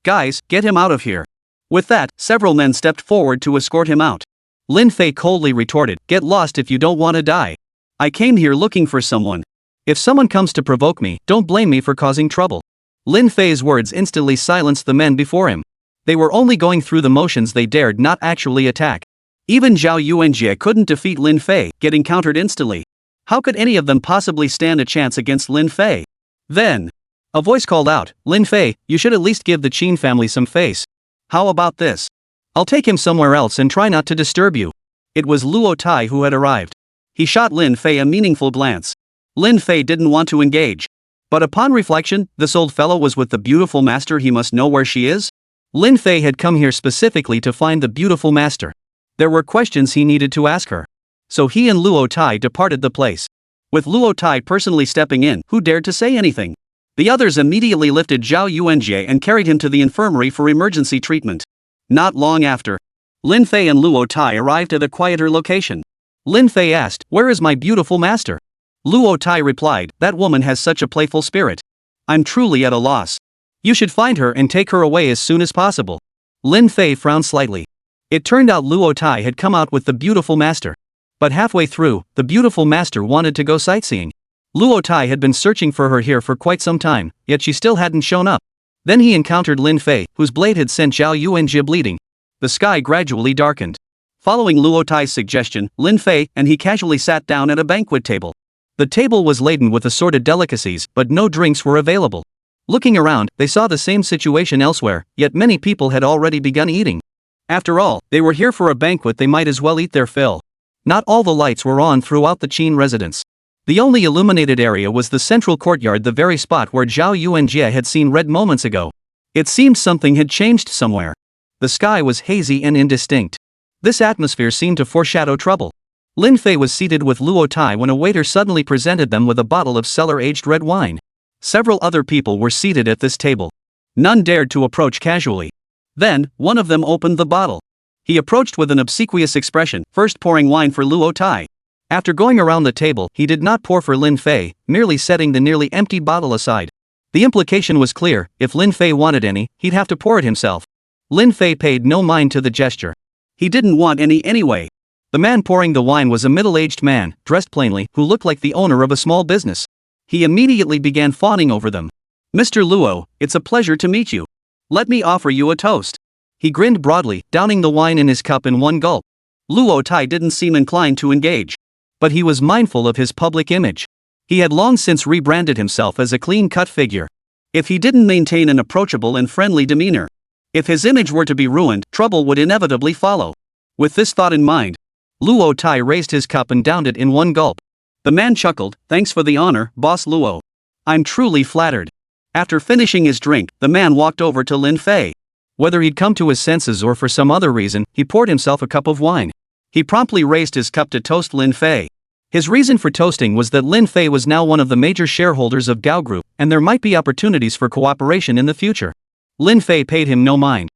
Guys, get him out of here." With that, several men stepped forward to escort him out. Lin Fei coldly retorted, "Get lost if you don't want to die. I came here looking for someone. If someone comes to provoke me, don't blame me for causing trouble." Lin Fei's words instantly silenced the men before him. They were only going through the motions, they dared not actually attack. Even Zhao Yuanjie couldn't defeat Lin Fei, getting countered instantly. How could any of them possibly stand a chance against Lin Fei? Then, a voice called out, "Lin Fei, you should at least give the Qin family some face. How about this? I'll take him somewhere else and try not to disturb you." It was Luo Tai who had arrived. He shot Lin Fei a meaningful glance. Lin Fei didn't want to engage. But upon reflection, this old fellow was with the beautiful master, he must know where she is? Lin Fei had come here specifically to find the beautiful master. There were questions he needed to ask her. So he and Luo Tai departed the place. With Luo Tai personally stepping in, who dared to say anything? The others immediately lifted Zhao Yuanjie and carried him to the infirmary for emergency treatment. Not long after, Lin Fei and Luo Tai arrived at a quieter location. Lin Fei asked, "Where is my beautiful master?" Luo Tai replied, "That woman has such a playful spirit. I'm truly at a loss. You should find her and take her away as soon as possible." Lin Fei frowned slightly. It turned out Luo Tai had come out with the beautiful master. But halfway through, the beautiful master wanted to go sightseeing. Luo Tai had been searching for her here for quite some time, yet she still hadn't shown up. Then he encountered Lin Fei, whose blade had sent Zhao Yuanjie bleeding. The sky gradually darkened. Following Luo Tai's suggestion, Lin Fei and he casually sat down at a banquet table. The table was laden with assorted delicacies, but no drinks were available. Looking around, they saw the same situation elsewhere, yet many people had already begun eating. After all, they were here for a banquet, they might as well eat their fill. Not all the lights were on throughout the Qin residence. The only illuminated area was the central courtyard, the very spot where Zhao Yuanjie had seen red moments ago. It seemed something had changed somewhere. The sky was hazy and indistinct. This atmosphere seemed to foreshadow trouble. Lin Fei was seated with Luo Tai when a waiter suddenly presented them with a bottle of cellar-aged red wine. Several other people were seated at this table. None dared to approach casually. Then, one of them opened the bottle. He approached with an obsequious expression, first pouring wine for Luo Tai. After going around the table, he did not pour for Lin Fei, merely setting the nearly empty bottle aside. The implication was clear, if Lin Fei wanted any, he'd have to pour it himself. Lin Fei paid no mind to the gesture. He didn't want any anyway. The man pouring the wine was a middle-aged man, dressed plainly, who looked like the owner of a small business. He immediately began fawning over them. "Mr. Luo, it's a pleasure to meet you. Let me offer you a toast." He grinned broadly, downing the wine in his cup in one gulp. Luo Tai didn't seem inclined to engage. But he was mindful of his public image. He had long since rebranded himself as a clean-cut figure. If he didn't maintain an approachable and friendly demeanor, if his image were to be ruined, trouble would inevitably follow. With this thought in mind, Luo Tai raised his cup and downed it in one gulp. The man chuckled, "Thanks for the honor, Boss Luo. I'm truly flattered." After finishing his drink, the man walked over to Lin Fei. Whether he'd come to his senses or for some other reason, he poured himself a cup of wine. He promptly raised his cup to toast Lin Fei. His reason for toasting was that Lin Fei was now one of the major shareholders of Gao Group, and there might be opportunities for cooperation in the future. Lin Fei paid him no mind.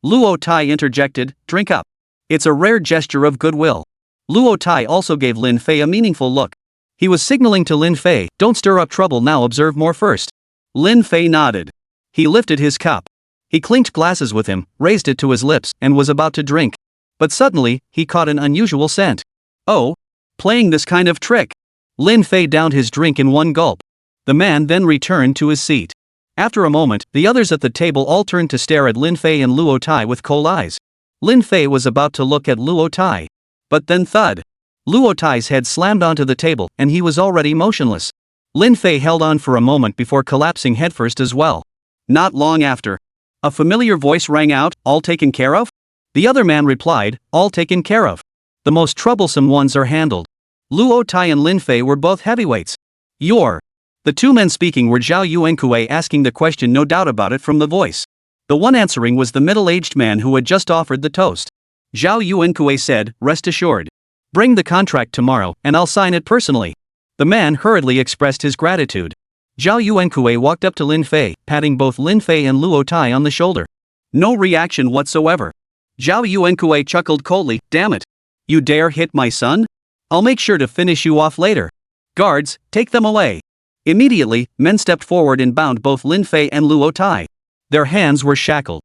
Luo Tai interjected, "Drink up. It's a rare gesture of goodwill." Luo Tai also gave Lin Fei a meaningful look. He was signaling to Lin Fei, "Don't stir up trouble now, observe more first." Lin Fei nodded. He lifted his cup. He clinked glasses with him, raised it to his lips, and was about to drink. But suddenly, he caught an unusual scent. "Oh, playing this kind of trick." Lin Fei downed his drink in one gulp. The man then returned to his seat. After a moment, the others at the table all turned to stare at Lin Fei and Luo Tai with cold eyes. Lin Fei was about to look at Luo Tai. But then thud. Luo Tai's head slammed onto the table, and he was already motionless. Lin Fei held on for a moment before collapsing headfirst as well. Not long after, a familiar voice rang out, "All taken care of?" The other man replied, "All taken care of. The most troublesome ones are handled." Luo Tai and Lin Fei were both heavyweights. "You're..." The two men speaking were Zhao Yuanjie asking the question, no doubt about it, from the voice. The one answering was the middle-aged man who had just offered the toast. Zhao Yuanjie said, "Rest assured. Bring the contract tomorrow, and I'll sign it personally." The man hurriedly expressed his gratitude. Zhao Yuanjie walked up to Lin Fei, patting both Lin Fei and Luo Tai on the shoulder. No reaction whatsoever. Zhao Yuanjie chuckled coldly, "Damn it. You dare hit my son? I'll make sure to finish you off later. Guards, take them away." Immediately, men stepped forward and bound both Lin Fei and Luo Tai. Their hands were shackled.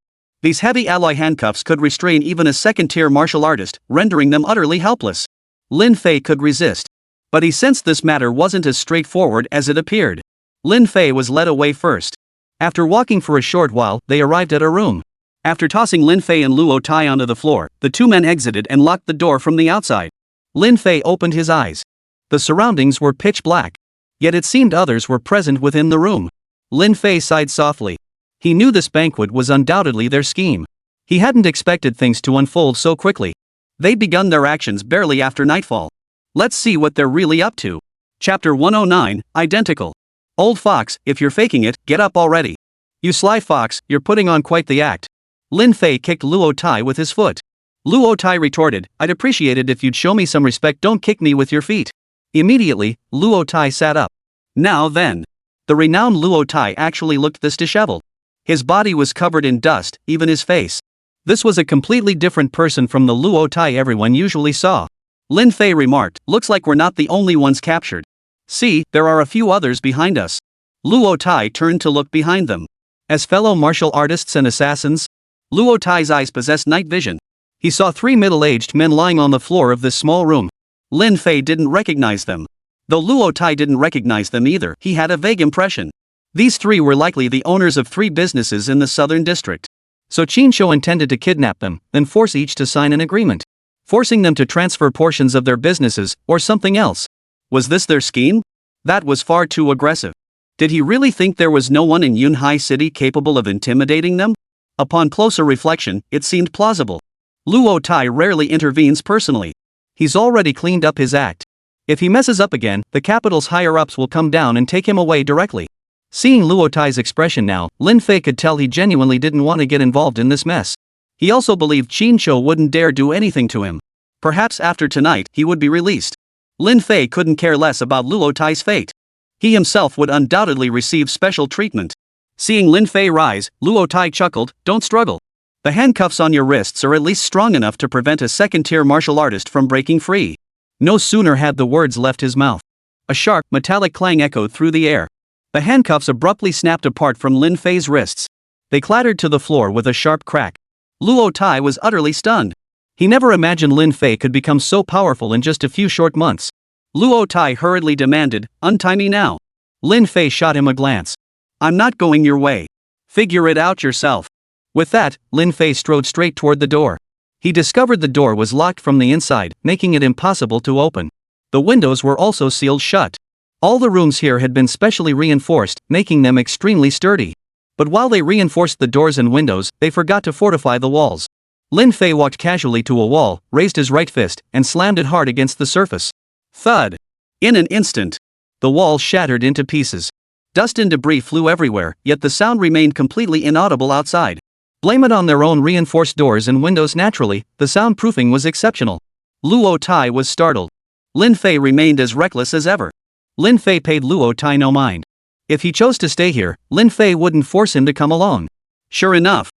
These heavy alloy handcuffs could restrain even a second-tier martial artist, rendering them utterly helpless. Lin Fei could resist. But he sensed this matter wasn't as straightforward as it appeared. Lin Fei was led away first. After walking for a short while, they arrived at a room. After tossing Lin Fei and Luo Tai onto the floor, the two men exited and locked the door from the outside. Lin Fei opened his eyes. The surroundings were pitch black. Yet it seemed others were present within the room. Lin Fei sighed softly. He knew this banquet was undoubtedly their scheme. He hadn't expected things to unfold so quickly. They'd begun their actions barely after nightfall. Let's see what they're really up to. Chapter 109, Identical. Old fox, if you're faking it, get up already. You sly fox, you're putting on quite the act. Lin Fei kicked Luo Tai with his foot. Luo Tai retorted, I'd appreciate it if you'd show me some respect, don't kick me with your feet. Immediately, Luo Tai sat up. Now then. The renowned Luo Tai actually looked this disheveled. His body was covered in dust, even his face. This was a completely different person from the Luo Tai everyone usually saw. Lin Fei remarked, looks like we're not the only ones captured. See, there are a few others behind us. Luo Tai turned to look behind them. As fellow martial artists and assassins, Luo Tai's eyes possessed night vision. He saw three middle-aged men lying on the floor of this small room. Lin Fei didn't recognize them. Though Luo Tai didn't recognize them either, he had a vague impression. These three were likely the owners of three businesses in the southern district. So Qin Shou intended to kidnap them, then force each to sign an agreement, forcing them to transfer portions of their businesses, or something else. Was this their scheme? That was far too aggressive. Did he really think there was no one in Yunhai City capable of intimidating them? Upon closer reflection, it seemed plausible. Luo Tai rarely intervenes personally. He's already cleaned up his act. If he messes up again, the capital's higher-ups will come down and take him away directly. Seeing Luo Tai's expression now, Lin Fei could tell he genuinely didn't want to get involved in this mess. He also believed Qin Shou wouldn't dare do anything to him. Perhaps after tonight, he would be released. Lin Fei couldn't care less about Luo Tai's fate. He himself would undoubtedly receive special treatment. Seeing Lin Fei rise, Luo Tai chuckled, don't struggle. The handcuffs on your wrists are at least strong enough to prevent a second-tier martial artist from breaking free. No sooner had the words left his mouth. A sharp, metallic clang echoed through the air. The handcuffs abruptly snapped apart from Lin Fei's wrists. They clattered to the floor with a sharp crack. Luo Tai was utterly stunned. He never imagined Lin Fei could become so powerful in just a few short months. Luo Tai hurriedly demanded, untie me now. Lin Fei shot him a glance. I'm not going your way. Figure it out yourself. With that, Lin Fei strode straight toward the door. He discovered the door was locked from the inside, making it impossible to open. The windows were also sealed shut. All the rooms here had been specially reinforced, making them extremely sturdy. But while they reinforced the doors and windows, they forgot to fortify the walls. Lin Fei walked casually to a wall, raised his right fist, and slammed it hard against the surface. Thud! In an instant, the wall shattered into pieces. Dust and debris flew everywhere, yet the sound remained completely inaudible outside. Blame it on their own reinforced doors and windows naturally, the soundproofing was exceptional. Luo Tai was startled. Lin Fei remained as reckless as ever. Lin Fei paid Luo Tai no mind. If he chose to stay here, Lin Fei wouldn't force him to come along. Sure enough,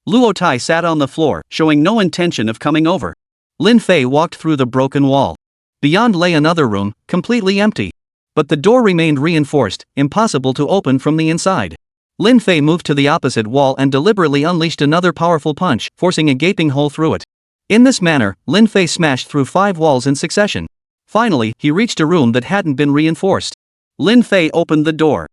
Luo Tai sat on the floor, showing no intention of coming over. Lin Fei walked through the broken wall. Beyond lay another room, completely empty. But the door remained reinforced, impossible to open from the inside. Lin Fei moved to the opposite wall and deliberately unleashed another powerful punch, forcing a gaping hole through it. In this manner, Lin Fei smashed through 5 walls in succession. Finally, he reached a room that hadn't been reinforced. Lin Fei opened the door.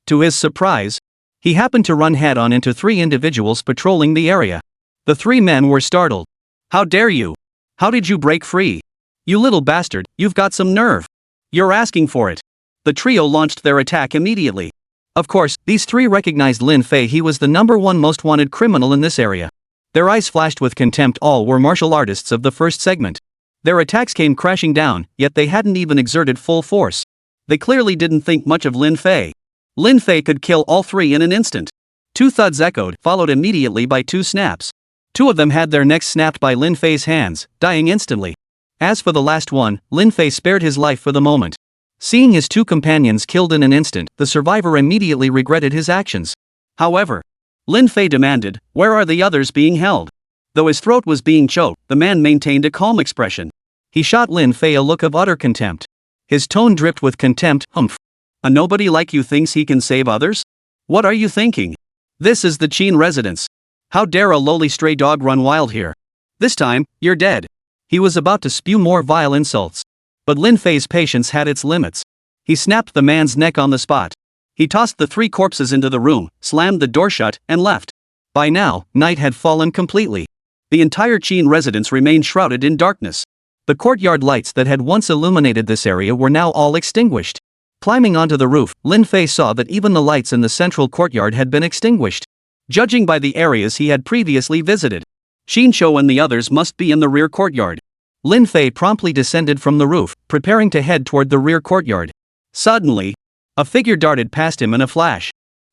To his surprise, he happened to run head-on into 3 individuals patrolling the area. The 3 men were startled. How dare you? How did you break free? You little bastard, you've got some nerve. You're asking for it. The trio launched their attack immediately. Of course, these 3 recognized Lin Fei. He was the #1 most wanted criminal in this area. Their eyes flashed with contempt. All were martial artists of the first segment. Their attacks came crashing down, yet they hadn't even exerted full force. They clearly didn't think much of Lin Fei. Lin Fei could kill all 3 in an instant. 2 thuds echoed, followed immediately by 2 snaps. 2 of them had their necks snapped by Lin Fei's hands, dying instantly. As for the last one, Lin Fei spared his life for the moment. Seeing his 2 companions killed in an instant, the survivor immediately regretted his actions. However, Lin Fei demanded, where are the others being held? Though his throat was being choked, the man maintained a calm expression. He shot Lin Fei a look of utter contempt. His tone dripped with contempt. Humph. A nobody like you thinks he can save others? What are you thinking? This is the Qin residence. How dare a lowly stray dog run wild here? This time, you're dead. He was about to spew more vile insults. But Lin Fei's patience had its limits. He snapped the man's neck on the spot. He tossed the 3 corpses into the room, slammed the door shut, and left. By now, night had fallen completely. The entire Qin residence remained shrouded in darkness. The courtyard lights that had once illuminated this area were now all extinguished. Climbing onto the roof, Lin Fei saw that even the lights in the central courtyard had been extinguished. Judging by the areas he had previously visited, Xinyu and the others must be in the rear courtyard. Lin Fei promptly descended from the roof, preparing to head toward the rear courtyard. Suddenly, a figure darted past him in a flash.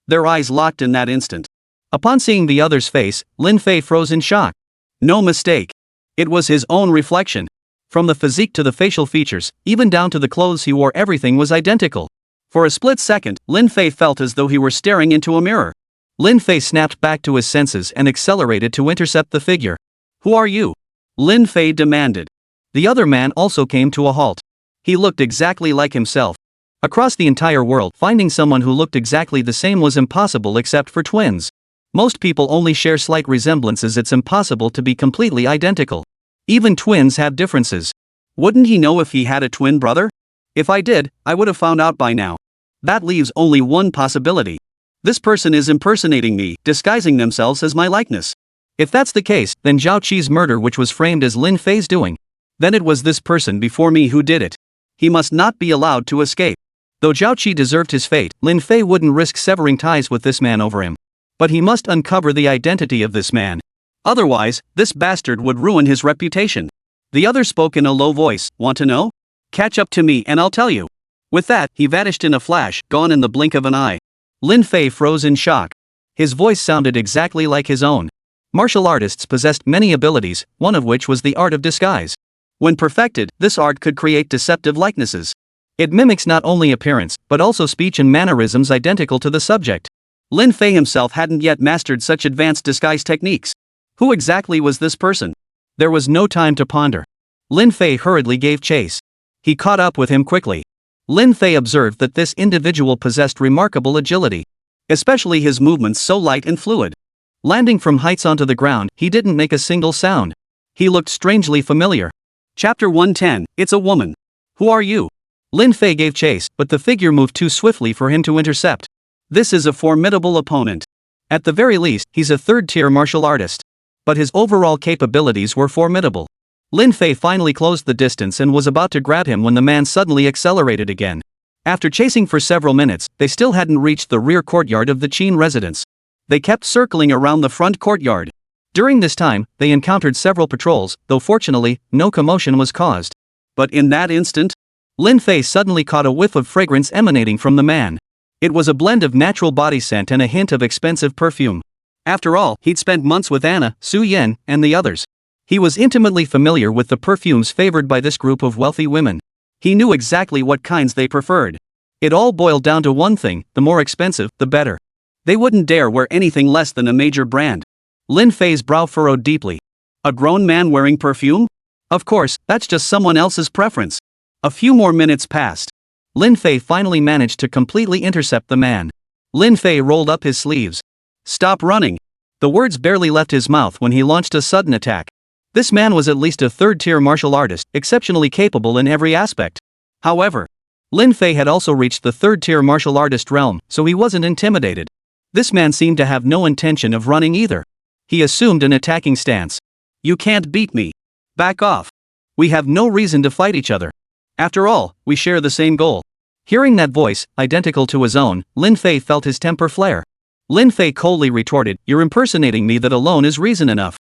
Their eyes locked in that instant. Upon seeing the other's face, Lin Fei froze in shock. No mistake. It was his own reflection. From the physique to the facial features, even down to the clothes he wore, everything was identical. For a split second, Lin Fei felt as though he were staring into a mirror. Lin Fei snapped back to his senses and accelerated to intercept the figure. Who are you? Lin Fei demanded. The other man also came to a halt. He looked exactly like himself. Across the entire world, finding someone who looked exactly the same was impossible except for twins. Most people only share slight resemblances. It's impossible to be completely identical. Even twins have differences. Wouldn't he know if he had a twin brother? If I did, I would have found out by now. That leaves only one possibility. This person is impersonating me, disguising themselves as my likeness. If that's the case, then Zhao Qi's murder, which was framed as Lin Fei's doing, then it was this person before me who did it. He must not be allowed to escape. Though Zhao Qi deserved his fate, Lin Fei wouldn't risk severing ties with this man over him. But he must uncover the identity of this man. Otherwise, this bastard would ruin his reputation. The other spoke in a low voice. Want to know? Catch up to me and I'll tell you. With that, he vanished in a flash, gone in the blink of an eye. Lin Fei froze in shock. His voice sounded exactly like his own. Martial artists possessed many abilities, one of which was the art of disguise. When perfected, this art could create deceptive likenesses. It mimics not only appearance, but also speech and mannerisms identical to the subject. Lin Fei himself hadn't yet mastered such advanced disguise techniques. Who exactly was this person? There was no time to ponder. Lin Fei hurriedly gave chase. He caught up with him quickly. Lin Fei observed that this individual possessed remarkable agility. Especially his movements so light and fluid. Landing from heights onto the ground, he didn't make a single sound. He looked strangely familiar. Chapter 110, It's a Woman. Who are you? Lin Fei gave chase, but the figure moved too swiftly for him to intercept. This is a formidable opponent. At the very least, he's a third-tier martial artist. But his overall capabilities were formidable. Lin Fei finally closed the distance and was about to grab him when the man suddenly accelerated again. After chasing for several minutes, they still hadn't reached the rear courtyard of the Qin residence. They kept circling around the front courtyard. During this time, they encountered several patrols, though fortunately, no commotion was caused. But in that instant, Lin Fei suddenly caught a whiff of fragrance emanating from the man. It was a blend of natural body scent and a hint of expensive perfume. After all, he'd spent months with Anna, Su Yan, and the others. He was intimately familiar with the perfumes favored by this group of wealthy women. He knew exactly what kinds they preferred. It all boiled down to one thing: the more expensive, the better. They wouldn't dare wear anything less than a major brand. Lin Fei's brow furrowed deeply. A grown man wearing perfume? Of course, that's just someone else's preference. A few more minutes passed. Lin Fei finally managed to completely intercept the man. Lin Fei rolled up his sleeves. Stop running. The words barely left his mouth when he launched a sudden attack. This man was at least a third-tier martial artist, exceptionally capable in every aspect. However, Lin Fei had also reached the third-tier martial artist realm, so he wasn't intimidated. This man seemed to have no intention of running either. He assumed an attacking stance. You can't beat me. Back off. We have no reason to fight each other. After all, we share the same goal. Hearing that voice, identical to his own, Lin Fei felt his temper flare. Lin Fei coldly retorted, "You're impersonating me, that alone is reason enough."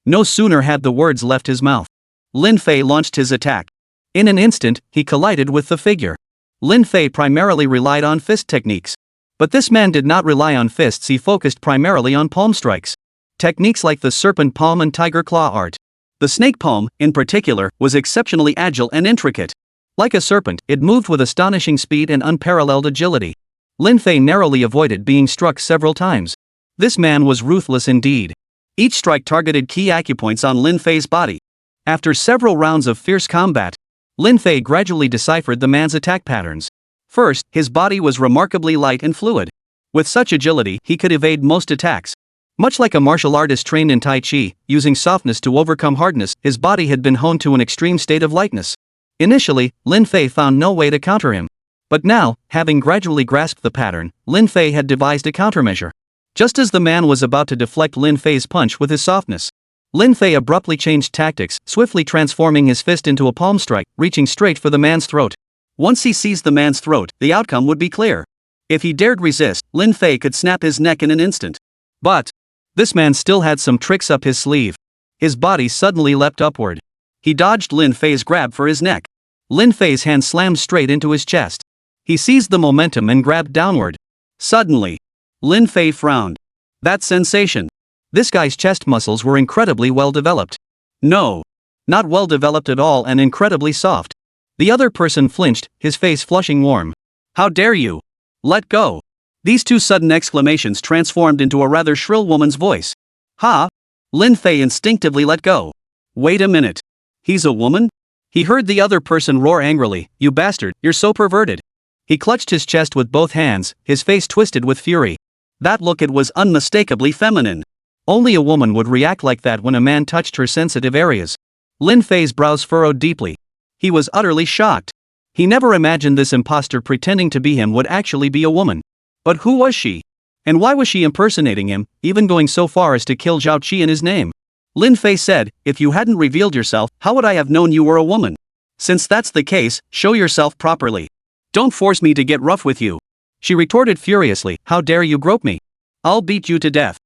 No sooner had the words left his mouth. Lin Fei launched his attack. In an instant, he collided with the figure. Lin Fei primarily relied on fist techniques. But this man did not rely on fists, he focused primarily on palm strikes. Techniques like the serpent palm and tiger claw art. The snake palm, in particular, was exceptionally agile and intricate. Like a serpent, it moved with astonishing speed and unparalleled agility. Lin Fei narrowly avoided being struck several times. This man was ruthless indeed. Each strike targeted key acupoints on Lin Fei's body. After several rounds of fierce combat, Lin Fei gradually deciphered the man's attack patterns. First, his body was remarkably light and fluid. With such agility, he could evade most attacks. Much like a martial artist trained in Tai Chi, using softness to overcome hardness, his body had been honed to an extreme state of lightness. Initially, Lin Fei found no way to counter him. But now, having gradually grasped the pattern, Lin Fei had devised a countermeasure. Just as the man was about to deflect Lin Fei's punch with his softness, Lin Fei abruptly changed tactics, swiftly transforming his fist into a palm strike, reaching straight for the man's throat. Once he seized the man's throat, the outcome would be clear. If he dared resist, Lin Fei could snap his neck in an instant. But this man still had some tricks up his sleeve. His body suddenly leapt upward. He dodged Lin Fei's grab for his neck. Lin Fei's hand slammed straight into his chest. He seized the momentum and grabbed downward. Suddenly, Lin Fei frowned. That sensation. This guy's chest muscles were incredibly well developed. No, not well developed at all and incredibly soft. The other person flinched, his face flushing warm. How dare you? Let go. These two sudden exclamations transformed into a rather shrill woman's voice. Ha! Lin Fei instinctively let go. Wait a minute. He's a woman? He heard the other person roar angrily, you bastard, you're so perverted. He clutched his chest with both hands, his face twisted with fury. That look, it was unmistakably feminine. Only a woman would react like that when a man touched her sensitive areas. Lin Fei's brows furrowed deeply. He was utterly shocked. He never imagined this imposter pretending to be him would actually be a woman. But who was she? And why was she impersonating him, even going so far as to kill Zhao Qi in his name? Lin Fei said, if you hadn't revealed yourself, how would I have known you were a woman? Since that's the case, show yourself properly. Don't force me to get rough with you. She retorted furiously, how dare you grope me? I'll beat you to death.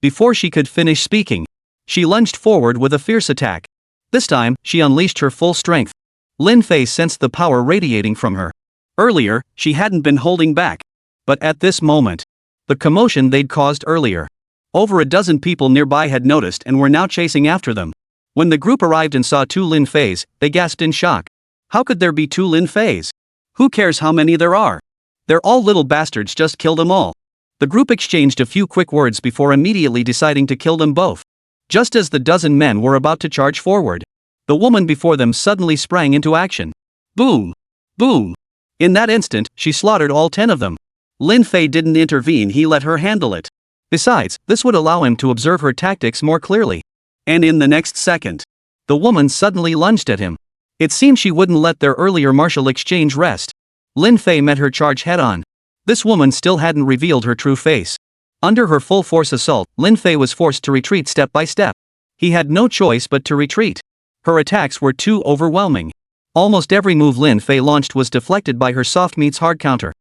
Before she could finish speaking, she lunged forward with a fierce attack. This time, she unleashed her full strength. Lin Fei sensed the power radiating from her. Earlier, she hadn't been holding back. But at this moment, the commotion they'd caused earlier. Over a dozen people nearby had noticed and were now chasing after them. When the group arrived and saw two Lin Feis, they gasped in shock. How could there be two Lin Feis? Who cares how many there are? They're all little bastards, just kill them all. The group exchanged a few quick words before immediately deciding to kill them both. Just as the dozen men were about to charge forward, the woman before them suddenly sprang into action. Boom! Boom! In that instant, she slaughtered all 10 of them. Lin Fei didn't intervene, he let her handle it. Besides, this would allow him to observe her tactics more clearly. And in the next second, the woman suddenly lunged at him. It seemed she wouldn't let their earlier martial exchange rest. Lin Fei met her charge head-on. This woman still hadn't revealed her true face. Under her full-force assault, Lin Fei was forced to retreat step by step. He had no choice but to retreat. Her attacks were too overwhelming. Almost every move Lin Fei launched was deflected by her soft meets hard counter.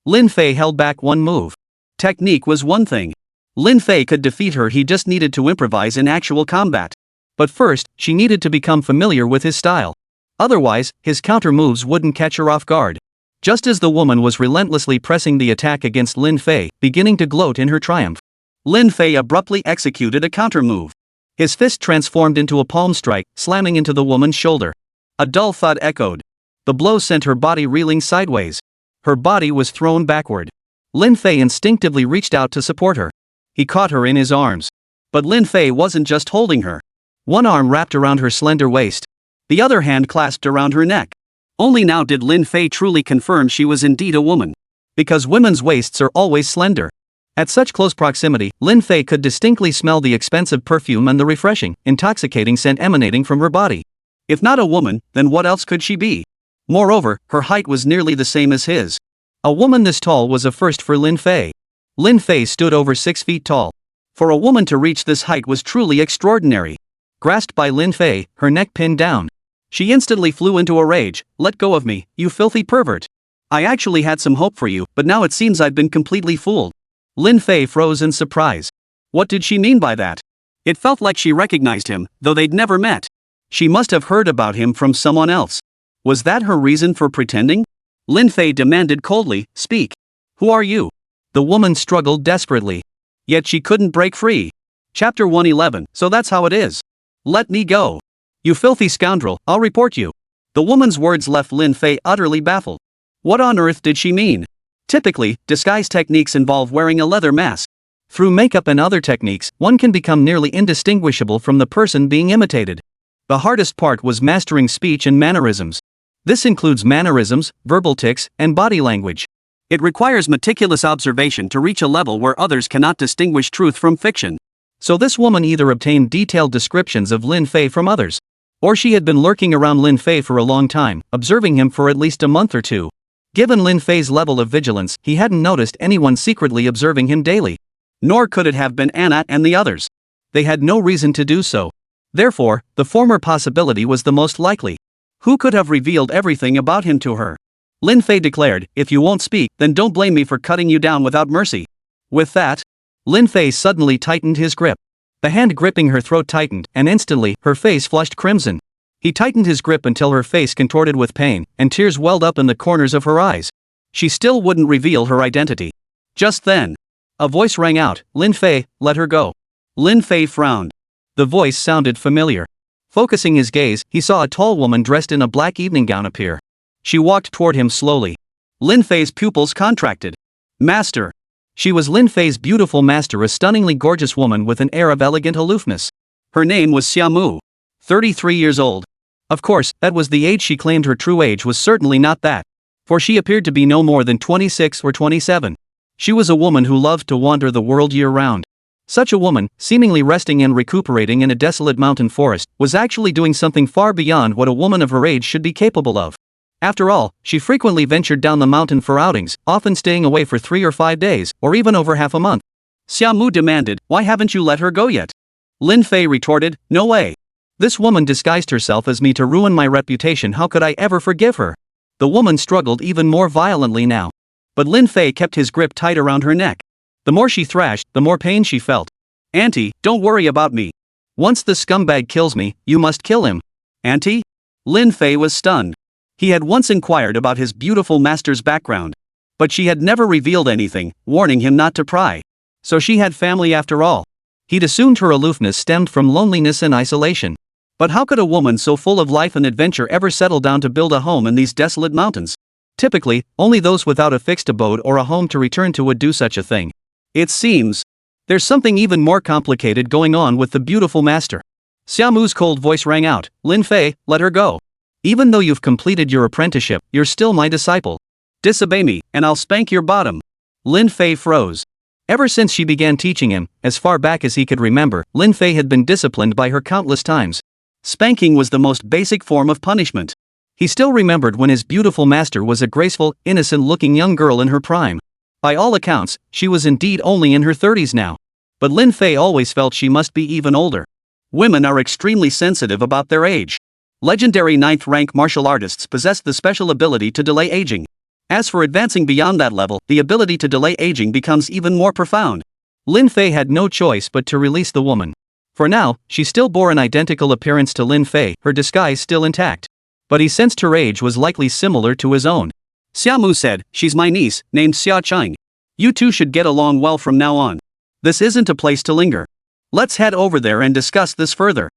Lin Fei held back one move. Technique was one thing. Lin Fei could defeat her, he just needed to improvise in actual combat. But first, she needed to become familiar with his style. Otherwise, his counter moves wouldn't catch her off guard. Just as the woman was relentlessly pressing the attack against Lin Fei, beginning to gloat in her triumph, Lin Fei abruptly executed a counter move. His fist transformed into a palm strike, slamming into the woman's shoulder. A dull thud echoed. The blow sent her body reeling sideways. Her body was thrown backward. Lin Fei instinctively reached out to support her. He caught her in his arms. But Lin Fei wasn't just holding her. One arm wrapped around her slender waist. The other hand clasped around her neck. Only now did Lin Fei truly confirm she was indeed a woman. Because women's waists are always slender. At such close proximity, Lin Fei could distinctly smell the expensive perfume and the refreshing, intoxicating scent emanating from her body. If not a woman, then what else could she be? Moreover, her height was nearly the same as his. A woman this tall was a first for Lin Fei. Lin Fei stood over 6 feet tall. For a woman to reach this height was truly extraordinary. Grasped by Lin Fei, her neck pinned down. She instantly flew into a rage. Let go of me, you filthy pervert. I actually had some hope for you, but now it seems I've been completely fooled. Lin Fei froze in surprise. What did she mean by that? It felt like she recognized him, though they'd never met. She must have heard about him from someone else. Was that her reason for pretending? Lin Fei demanded coldly, speak. Who are you? The woman struggled desperately. Yet she couldn't break free. Chapter 111, so that's how it is. Let me go. You filthy scoundrel, I'll report you. The woman's words left Lin Fei utterly baffled. What on earth did she mean? Typically, disguise techniques involve wearing a leather mask. Through makeup and other techniques, one can become nearly indistinguishable from the person being imitated. The hardest part was mastering speech and mannerisms. This includes mannerisms, verbal tics, and body language. It requires meticulous observation to reach a level where others cannot distinguish truth from fiction. So this woman either obtained detailed descriptions of Lin Fei from others, or she had been lurking around Lin Fei for a long time, observing him for at least a month or two. Given Lin Fei's level of vigilance, he hadn't noticed anyone secretly observing him daily. Nor could it have been Anna and the others. They had no reason to do so. Therefore, the former possibility was the most likely. Who could have revealed everything about him to her? Lin Fei declared, "If you won't speak, then don't blame me for cutting you down without mercy." With that, Lin Fei suddenly tightened his grip. The hand gripping her throat tightened, and instantly, her face flushed crimson. He tightened his grip until her face contorted with pain, and tears welled up in the corners of her eyes. She still wouldn't reveal her identity. Just then, a voice rang out, "Lin Fei, let her go." Lin Fei frowned. The voice sounded familiar. Focusing his gaze, he saw a tall woman dressed in a black evening gown appear. She walked toward him slowly. Lin Fei's pupils contracted. Master. She was Lin Fei's beautiful master, a stunningly gorgeous woman with an air of elegant aloofness. Her name was Xiamu. 33 years old. Of course, that was the age she claimed. Her true age was certainly not that. For she appeared to be no more than 26 or 27. She was a woman who loved to wander the world year-round. Such a woman, seemingly resting and recuperating in a desolate mountain forest, was actually doing something far beyond what a woman of her age should be capable of. After all, she frequently ventured down the mountain for outings, often staying away for 3 or 5 days, or even over half a month. Xiamu demanded, "Why haven't you let her go yet?" Lin Fei retorted, "No way. This woman disguised herself as me to ruin my reputation. How could I ever forgive her?" The woman struggled even more violently now. But Lin Fei kept his grip tight around her neck. The more she thrashed, the more pain she felt. "Auntie, don't worry about me. Once the scumbag kills me, you must kill him." "Auntie?" Lin Fei was stunned. He had once inquired about his beautiful master's background. But she had never revealed anything, warning him not to pry. So she had family after all. He'd assumed her aloofness stemmed from loneliness and isolation. But how could a woman so full of life and adventure ever settle down to build a home in these desolate mountains? Typically, only those without a fixed abode or a home to return to would do such a thing. It seems there's something even more complicated going on with the beautiful master. Xiamu's cold voice rang out, "Lin Fei, let her go. Even though you've completed your apprenticeship, you're still my disciple. Disobey me, and I'll spank your bottom." Lin Fei froze. Ever since she began teaching him, as far back as he could remember, Lin Fei had been disciplined by her countless times. Spanking was the most basic form of punishment. He still remembered when his beautiful master was a graceful, innocent-looking young girl in her prime. By all accounts, she was indeed only in her 30s now. But Lin Fei always felt she must be even older. Women are extremely sensitive about their age. Legendary 9th-rank martial artists possess the special ability to delay aging. As for advancing beyond that level, the ability to delay aging becomes even more profound. Lin Fei had no choice but to release the woman. For now, she still bore an identical appearance to Lin Fei, her disguise still intact. But he sensed her age was likely similar to his own. Xiamu said, "She's my niece, named Xia Cheng. You two should get along well from now on. This isn't a place to linger. Let's head over there and discuss this further."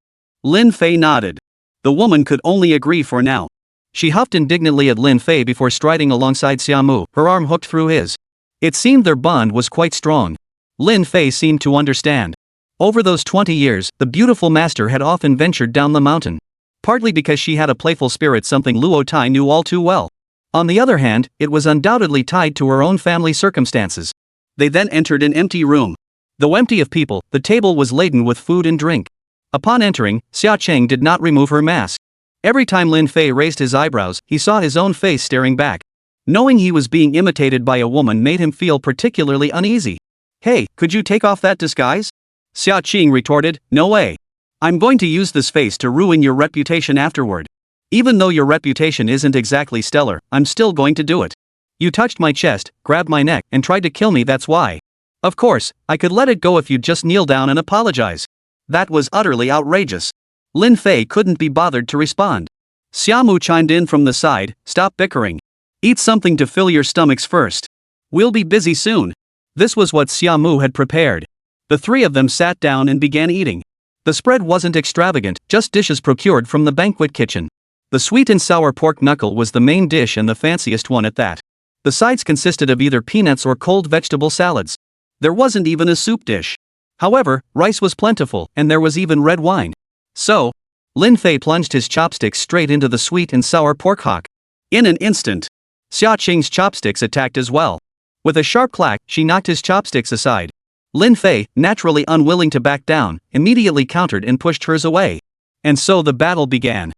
Lin Fei nodded. The woman could only agree for now. She huffed indignantly at Lin Fei before striding alongside Xiamu, her arm hooked through his. It seemed their bond was quite strong. Lin Fei seemed to understand. Over those 20 years, the beautiful master had often ventured down the mountain. Partly because she had a playful spirit, something Luo Tai knew all too well. On the other hand, it was undoubtedly tied to her own family circumstances. They then entered an empty room. Though empty of people, the table was laden with food and drink. Upon entering, Xia Cheng did not remove her mask. Every time Lin Fei raised his eyebrows, he saw his own face staring back. Knowing he was being imitated by a woman made him feel particularly uneasy. "Hey, could you take off that disguise?" Xia Cheng retorted, "No way. I'm going to use this face to ruin your reputation afterward. Even though your reputation isn't exactly stellar, I'm still going to do it. You touched my chest, grabbed my neck, and tried to kill me, that's why. Of course, I could let it go if you'd just kneel down and apologize." That was utterly outrageous. Lin Fei couldn't be bothered to respond. Xiamu chimed in from the side, "Stop bickering. Eat something to fill your stomachs first. We'll be busy soon." This was what Xiamu had prepared. The three of them sat down and began eating. The spread wasn't extravagant, just dishes procured from the banquet kitchen. The sweet and sour pork knuckle was the main dish and the fanciest one at that. The sides consisted of either peanuts or cold vegetable salads. There wasn't even a soup dish. However, rice was plentiful, and there was even red wine. So, Lin Fei plunged his chopsticks straight into the sweet and sour pork hock. In an instant, Xia Cheng's chopsticks attacked as well. With a sharp clack, she knocked his chopsticks aside. Lin Fei, naturally unwilling to back down, immediately countered and pushed hers away. And so the battle began.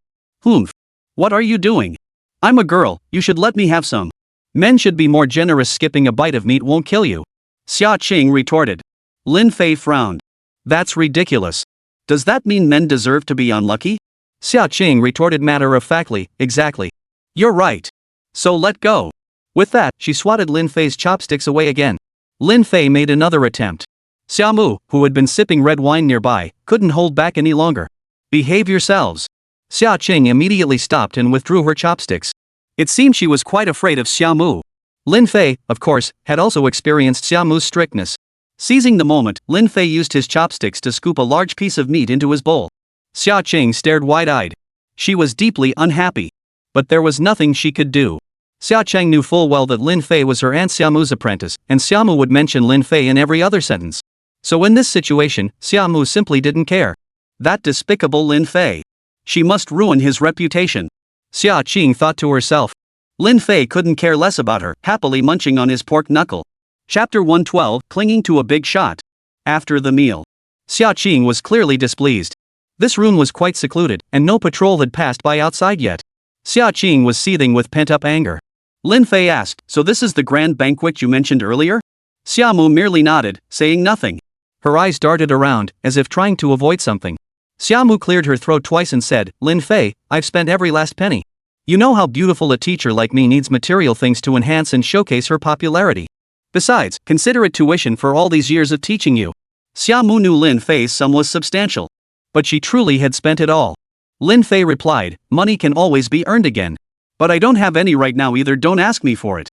Humph. What are you doing? I'm a girl, you should let me have some. Men should be more generous, skipping a bite of meat won't kill you. Xia Qing retorted. Lin Fei frowned. That's ridiculous. Does that mean men deserve to be unlucky? Xia Qing retorted matter-of-factly, exactly. You're right. So let go. With that, she swatted Lin Fei's chopsticks away again. Lin Fei made another attempt. Xiaomu, who had been sipping red wine nearby, couldn't hold back any longer. Behave yourselves. Xia Qing immediately stopped and withdrew her chopsticks. It seemed she was quite afraid of Xiaomu. Lin Fei, of course, had also experienced Xiaomu's strictness. Seizing the moment, Lin Fei used his chopsticks to scoop a large piece of meat into his bowl. Xia Qing stared wide-eyed. She was deeply unhappy. But there was nothing she could do. Xia Qing knew full well that Lin Fei was her Aunt Xiaomu's apprentice, and Xiaomu would mention Lin Fei in every other sentence. So in this situation, Xiaomu simply didn't care. That despicable Lin Fei. She must ruin his reputation. Xia Qing thought to herself. Lin Fei couldn't care less about her, happily munching on his pork knuckle. Chapter 112, Clinging to a Big Shot. After the meal. Xia Qing was clearly displeased. This room was quite secluded, and no patrol had passed by outside yet. Xia Qing was seething with pent-up anger. Lin Fei asked, so this is the grand banquet you mentioned earlier? Xiaomu merely nodded, saying nothing. Her eyes darted around, as if trying to avoid something. Xiaomu cleared her throat twice and said, Lin Fei, I've spent every last penny. You know how beautiful a teacher like me needs material things to enhance and showcase her popularity. Besides, consider it tuition for all these years of teaching you. Xiaomu knew Lin Fei's sum was substantial. But she truly had spent it all. Lin Fei replied, money can always be earned again. But I don't have any right now either, don't ask me for it.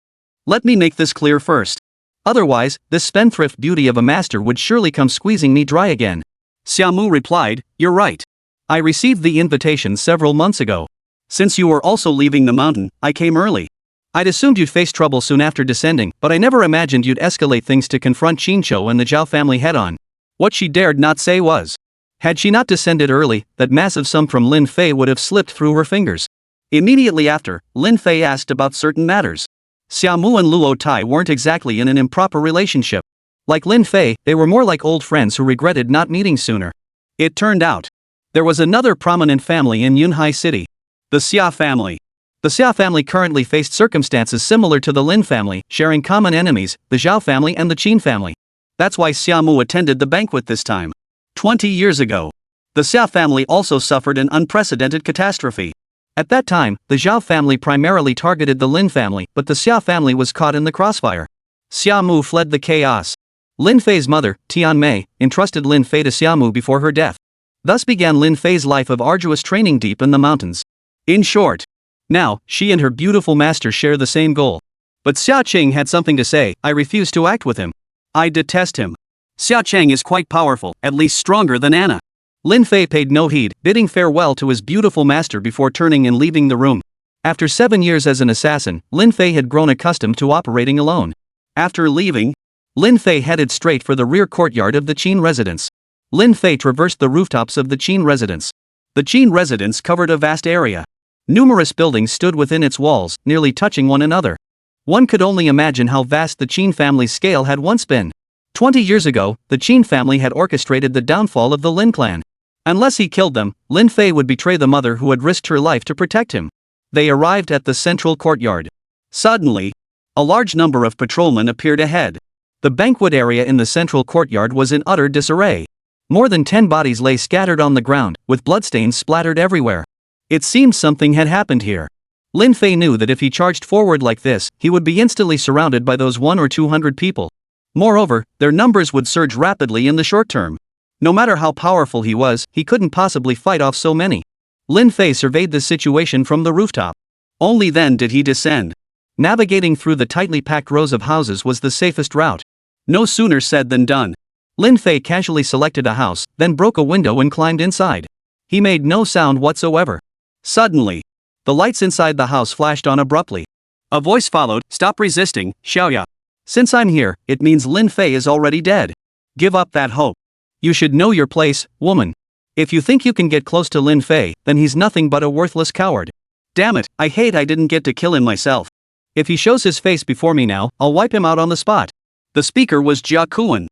Let me make this clear first. Otherwise, this spendthrift beauty of a master would surely come squeezing me dry again. Xiaomu replied, you're right. I received the invitation several months ago. Since you were also leaving the mountain, I came early. I'd assumed you'd face trouble soon after descending, but I never imagined you'd escalate things to confront Qinzhou and the Zhao family head-on. What she dared not say was, had she not descended early, that massive sum from Lin Fei would have slipped through her fingers. Immediately after, Lin Fei asked about certain matters. Xiaomu and Luo Tai weren't exactly in an improper relationship. Like Lin Fei, they were more like old friends who regretted not meeting sooner. It turned out, there was another prominent family in Yunhai City. The Xia family. The Xia family currently faced circumstances similar to the Lin family, sharing common enemies, the Zhao family and the Qin family. That's why Xiaomu attended the banquet this time. 20 years ago. The Xia family also suffered an unprecedented catastrophe. At that time, the Zhao family primarily targeted the Lin family, but the Xia family was caught in the crossfire. Xiaomu fled the chaos. Lin Fei's mother, Tian Mei, entrusted Lin Fei to Xiaomu before her death. Thus began Lin Fei's life of arduous training deep in the mountains. In short, now, she and her beautiful master share the same goal. But Xia Qing had something to say. I refuse to act with him. I detest him. Xia Qing is quite powerful, at least stronger than Anna. Lin Fei paid no heed, bidding farewell to his beautiful master before turning and leaving the room. After 7 years as an assassin, Lin Fei had grown accustomed to operating alone. After leaving, Lin Fei headed straight for the rear courtyard of the Qin residence. Lin Fei traversed the rooftops of the Qin residence. The Qin residence covered a vast area. Numerous buildings stood within its walls, nearly touching one another. One could only imagine how vast the Qin family's scale had once been. 20 years ago, the Qin family had orchestrated the downfall of the Lin clan. Unless he killed them, Lin Fei would betray the mother who had risked her life to protect him. They arrived at the central courtyard. Suddenly, a large number of patrolmen appeared ahead. The banquet area in the central courtyard was in utter disarray. More than 10 bodies lay scattered on the ground, with bloodstains splattered everywhere. It seemed something had happened here. Lin Fei knew that if he charged forward like this, he would be instantly surrounded by those 100 or 200 people. Moreover, their numbers would surge rapidly in the short term. No matter how powerful he was, he couldn't possibly fight off so many. Lin Fei surveyed the situation from the rooftop. Only then did he descend. Navigating through the tightly packed rows of houses was the safest route. No sooner said than done. Lin Fei casually selected a house, then broke a window and climbed inside. He made no sound whatsoever. Suddenly, the lights inside the house flashed on abruptly. A voice followed, stop resisting, Xiaoya. Since I'm here, it means Lin Fei is already dead. Give up that hope. You should know your place, woman. If you think you can get close to Lin Fei, then he's nothing but a worthless coward. Damn it, I hate I didn't get to kill him myself. If he shows his face before me now, I'll wipe him out on the spot. The speaker was Jia Kuan.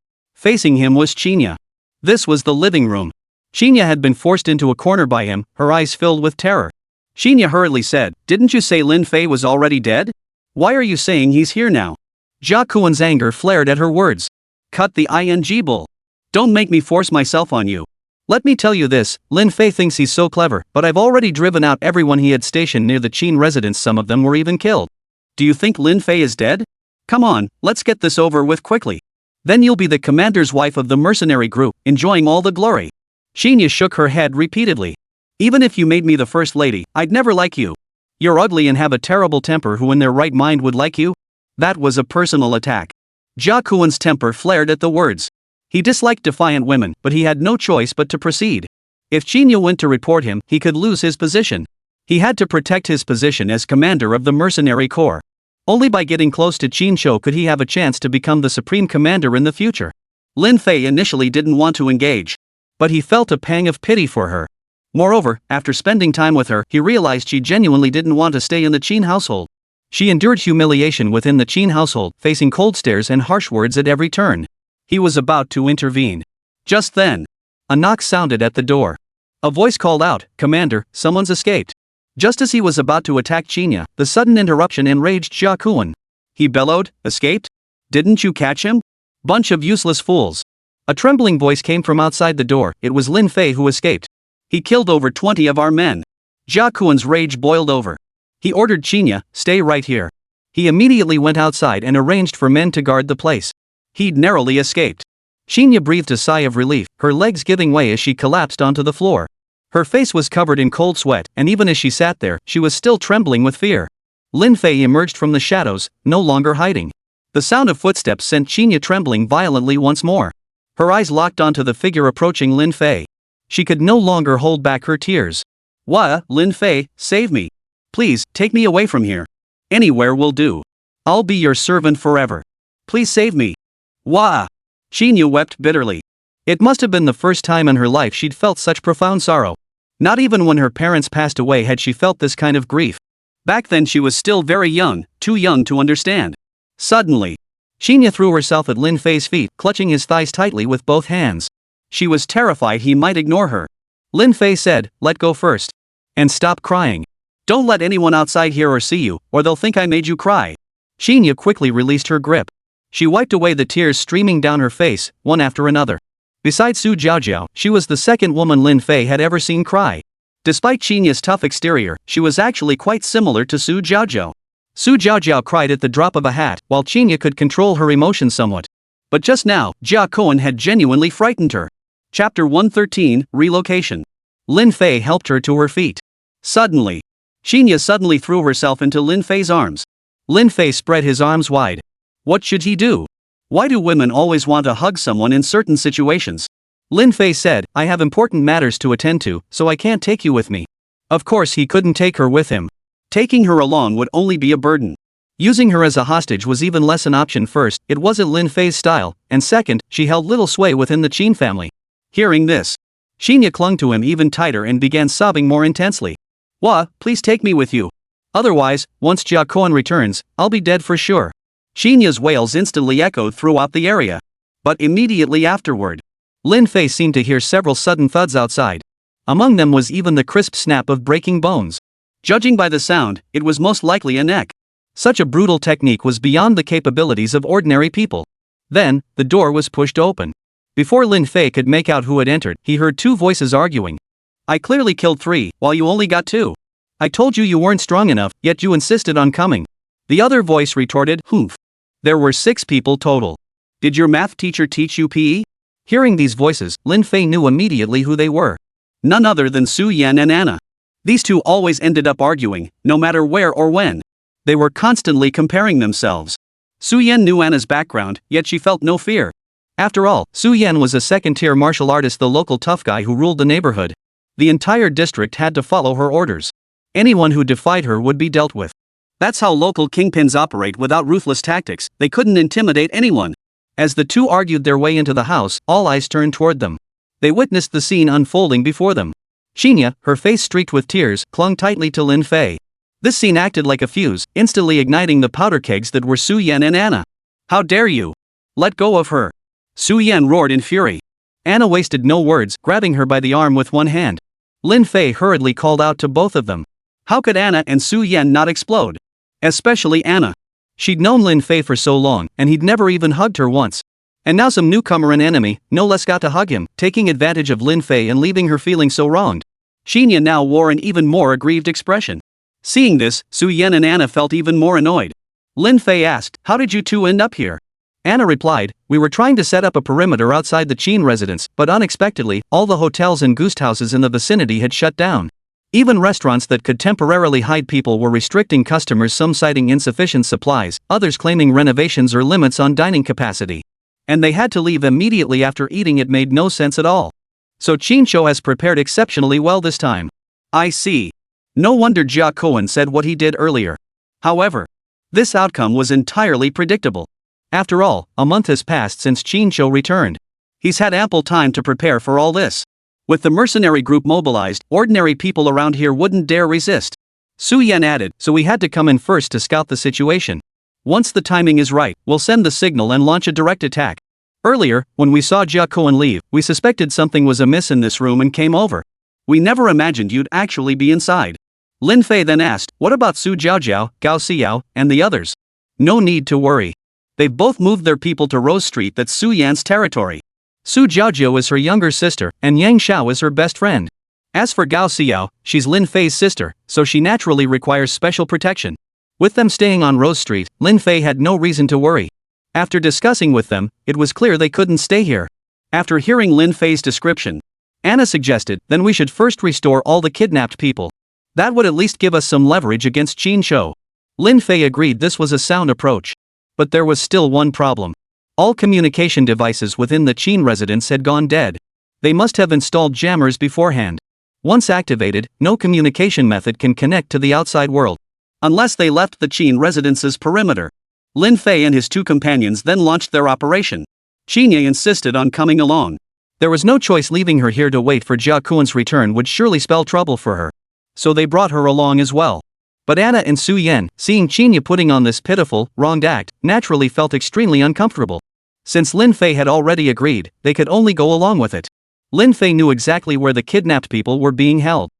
Facing him was Qinya. This was the living room. Qinya had been forced into a corner by him, her eyes filled with terror. Qinya hurriedly said, "Didn't you say Lin Fei was already dead? Why are you saying he's here now?" Jia Kuan's anger flared at her words. "Cut the ing bull. Don't make me force myself on you. Let me tell you this, Lin Fei thinks he's so clever, but I've already driven out everyone he had stationed near the Qin residence, some of them were even killed. Do you think Lin Fei is dead? Come on, let's get this over with quickly. Then you'll be the commander's wife of the mercenary group, enjoying all the glory." Qinya shook her head repeatedly. "Even if you made me the first lady, I'd never like you. You're ugly and have a terrible temper. Who in their right mind would like you?" That was a personal attack. Jia Kuan's temper flared at the words. He disliked defiant women, but he had no choice but to proceed. If Qinya went to report him, he could lose his position. He had to protect his position as commander of the mercenary corps. Only by getting close to Qinshou could he have a chance to become the supreme commander in the future. Lin Fei initially didn't want to engage, but he felt a pang of pity for her. Moreover, after spending time with her, he realized she genuinely didn't want to stay in the Qin household. She endured humiliation within the Qin household, facing cold stares and harsh words at every turn. He was about to intervene. Just then, a knock sounded at the door. A voice called out, "Commander, someone's escaped." Just as he was about to attack Qinya, the sudden interruption enraged Jia Kuan. He bellowed, "Escaped? Didn't you catch him? Bunch of useless fools." A trembling voice came from outside the door. It was Lin Fei who escaped. "He killed over 20 of our men." Jia Kuan's rage boiled over. He ordered Qinya, "Stay right here." He immediately went outside and arranged for men to guard the place. He'd narrowly escaped. Qinya breathed a sigh of relief, her legs giving way as she collapsed onto the floor. Her face was covered in cold sweat, and even as she sat there, she was still trembling with fear. Lin Fei emerged from the shadows, no longer hiding. The sound of footsteps sent Qinya trembling violently once more. Her eyes locked onto the figure approaching Lin Fei. She could no longer hold back her tears. "Wah, Lin Fei, save me. Please, take me away from here. Anywhere will do. I'll be your servant forever. Please save me." "Wah!" Qinya wept bitterly. It must have been the first time in her life she'd felt such profound sorrow. Not even when her parents passed away had she felt this kind of grief. Back then she was still very young, too young to understand. Suddenly, Qinya threw herself at Lin Fei's feet, clutching his thighs tightly with both hands. She was terrified he might ignore her. Lin Fei said, "Let go first. And stop crying. Don't let anyone outside hear or see you, or they'll think I made you cry." Qinya quickly released her grip. She wiped away the tears streaming down her face, one after another. Besides Su Jiaojiao, she was the second woman Lin Fei had ever seen cry. Despite Qinya's tough exterior, she was actually quite similar to Su Jiaojiao. Su Jiaojiao cried at the drop of a hat, while Qinya could control her emotions somewhat. But just now, Jia Kuan had genuinely frightened her. Chapter 113, Relocation. Lin Fei helped her to her feet. Suddenly, Qinya suddenly threw herself into Lin Fei's arms. Lin Fei spread his arms wide. What should he do? Why do women always want to hug someone in certain situations? Lin Fei said, "I have important matters to attend to, so I can't take you with me." Of course he couldn't take her with him. Taking her along would only be a burden. Using her as a hostage was even less an option. First, it wasn't Lin Fei's style, and second, she held little sway within the Qin family. Hearing this, Qinya clung to him even tighter and began sobbing more intensely. "Wah, please take me with you. Otherwise, once Jia Kuan returns, I'll be dead for sure." Qinya's wails instantly echoed throughout the area. But immediately afterward, Lin Fei seemed to hear several sudden thuds outside. Among them was even the crisp snap of breaking bones. Judging by the sound, it was most likely a neck. Such a brutal technique was beyond the capabilities of ordinary people. Then, the door was pushed open. Before Lin Fei could make out who had entered, he heard two voices arguing. "I clearly killed 3, while you only got 2. I told you weren't strong enough, yet you insisted on coming." The other voice retorted, "Humph. There were 6 people total. Did your math teacher teach you PE?" Hearing these voices, Lin Fei knew immediately who they were. None other than Su Yan and Anna. These two always ended up arguing, no matter where or when. They were constantly comparing themselves. Su Yan knew Anna's background, yet she felt no fear. After all, Su Yan was a second-tier martial artist, the local tough guy who ruled the neighborhood. The entire district had to follow her orders. Anyone who defied her would be dealt with. That's how local kingpins operate without ruthless tactics. They couldn't intimidate anyone. As the two argued their way into the house, all eyes turned toward them. They witnessed the scene unfolding before them. Qinya, her face streaked with tears, clung tightly to Lin Fei. This scene acted like a fuse, instantly igniting the powder kegs that were Su Yan and Anna. "How dare you? Let go of her. Su Yan roared in fury. Anna wasted no words, grabbing her by the arm with one hand. Lin Fei hurriedly called out to both of them. How could Anna and Su Yan not explode? Especially Anna. She'd known Lin Fei for so long, and he'd never even hugged her once. And now some newcomer and enemy, no less, got to hug him, taking advantage of Lin Fei and leaving her feeling so wronged. Xinyu now wore an even more aggrieved expression. Seeing this, Su Yan and Anna felt even more annoyed. Lin Fei asked, "How did you two end up here?" Anna replied, "We were trying to set up a perimeter outside the Qin residence, but unexpectedly, all the hotels and ghost houses in the vicinity had shut down. Even restaurants that could temporarily hide people were restricting customers, some citing insufficient supplies, others claiming renovations or limits on dining capacity. And they had to leave immediately after eating. It made no sense at all. So Qinshou has prepared exceptionally well this time." I see. No wonder Jia Koan said what he did earlier. However, this outcome was entirely predictable. After all, a month has passed since Qinshou returned. He's had ample time to prepare for all this. With the mercenary group mobilized, ordinary people around here wouldn't dare resist. Su Yan added, "So we had to come in first to scout the situation. Once the timing is right, we'll send the signal and launch a direct attack. Earlier, when we saw Jia Koan leave, we suspected something was amiss in this room and came over. We never imagined you'd actually be inside." Lin Fei then asked, "What about Su Jiaojiao, Gao Xiao, and the others?" "No need to worry. They've both moved their people to Rose Street, that's Su Yan's territory. Su Jiaojiao is her younger sister, and Yang Xiao is her best friend. As for Gao Xiao, she's Lin Fei's sister, so she naturally requires special protection. With them staying on Rose Street, Lin Fei had no reason to worry. After discussing with them, it was clear they couldn't stay here." After hearing Lin Fei's description, Anna suggested, "Then we should first restore all the kidnapped people. That would at least give us some leverage against Qinshou." Lin Fei agreed this was a sound approach. But there was still one problem. All communication devices within the Qin residence had gone dead. They must have installed jammers beforehand. Once activated, no communication method can connect to the outside world. Unless they left the Qin residence's perimeter. Lin Fei and his two companions then launched their operation. Xinyu insisted on coming along. There was no choice. Leaving her here to wait for Jia Kuan's return would surely spell trouble for her. So they brought her along as well. But Anna and Su Yan, seeing Xinyu putting on this pitiful, wronged act, naturally felt extremely uncomfortable. Since Lin Fei had already agreed, they could only go along with it. Lin Fei knew exactly where the kidnapped people were being held.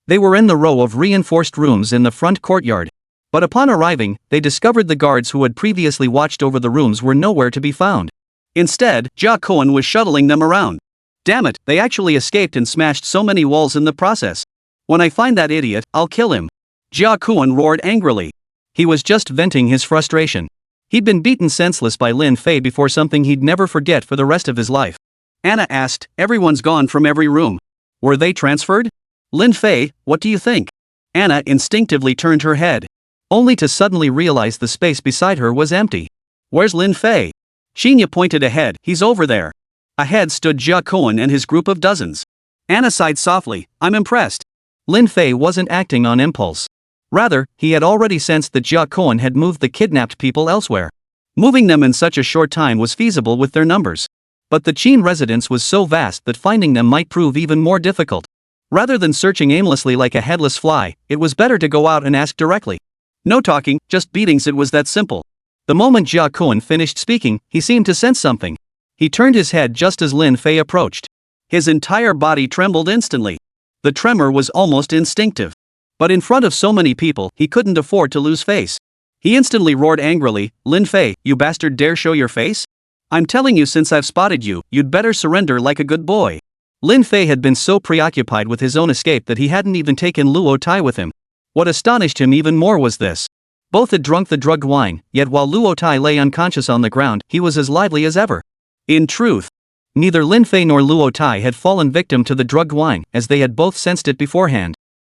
They were in the row of reinforced rooms in the front courtyard. But upon arriving, they discovered the guards who had previously watched over the rooms were nowhere to be found. Instead, Jia Koan was shuttling them around. Damn it, they actually escaped and smashed so many walls in the process. When I find that idiot, I'll kill him. Jia Koan roared angrily. He was just venting his frustration. He'd been beaten senseless by Lin Fei before, something he'd never forget for the rest of his life. Anna asked, "Everyone's gone from every room. Were they transferred?" Lin Fei, what do you think? Anna instinctively turned her head, only to suddenly realize the space beside her was empty. "Where's Lin Fei?" Xinyu pointed ahead. "He's over there." Ahead stood Jia Koan and his group of dozens. Anna sighed softly, "I'm impressed." Lin Fei wasn't acting on impulse. Rather, he had already sensed that Jia Koan had moved the kidnapped people elsewhere. Moving them in such a short time was feasible with their numbers. But the Qin residence was so vast that finding them might prove even more difficult. Rather than searching aimlessly like a headless fly, it was better to go out and ask directly. No talking, just beatings, it was that simple. The moment Jia Koan finished speaking, he seemed to sense something. He turned his head just as Lin Fei approached. His entire body trembled instantly. The tremor was almost instinctive. But in front of so many people, he couldn't afford to lose face. He instantly roared angrily, "Lin Fei, you bastard, dare show your face? I'm telling you, since I've spotted you, you'd better surrender like a good boy." Lin Fei had been so preoccupied with his own escape that he hadn't even taken Luo Tai with him. What astonished him even more was this. Both had drunk the drugged wine, yet while Luo Tai lay unconscious on the ground, he was as lively as ever. In truth, neither Lin Fei nor Luo Tai had fallen victim to the drugged wine, as they had both sensed it beforehand.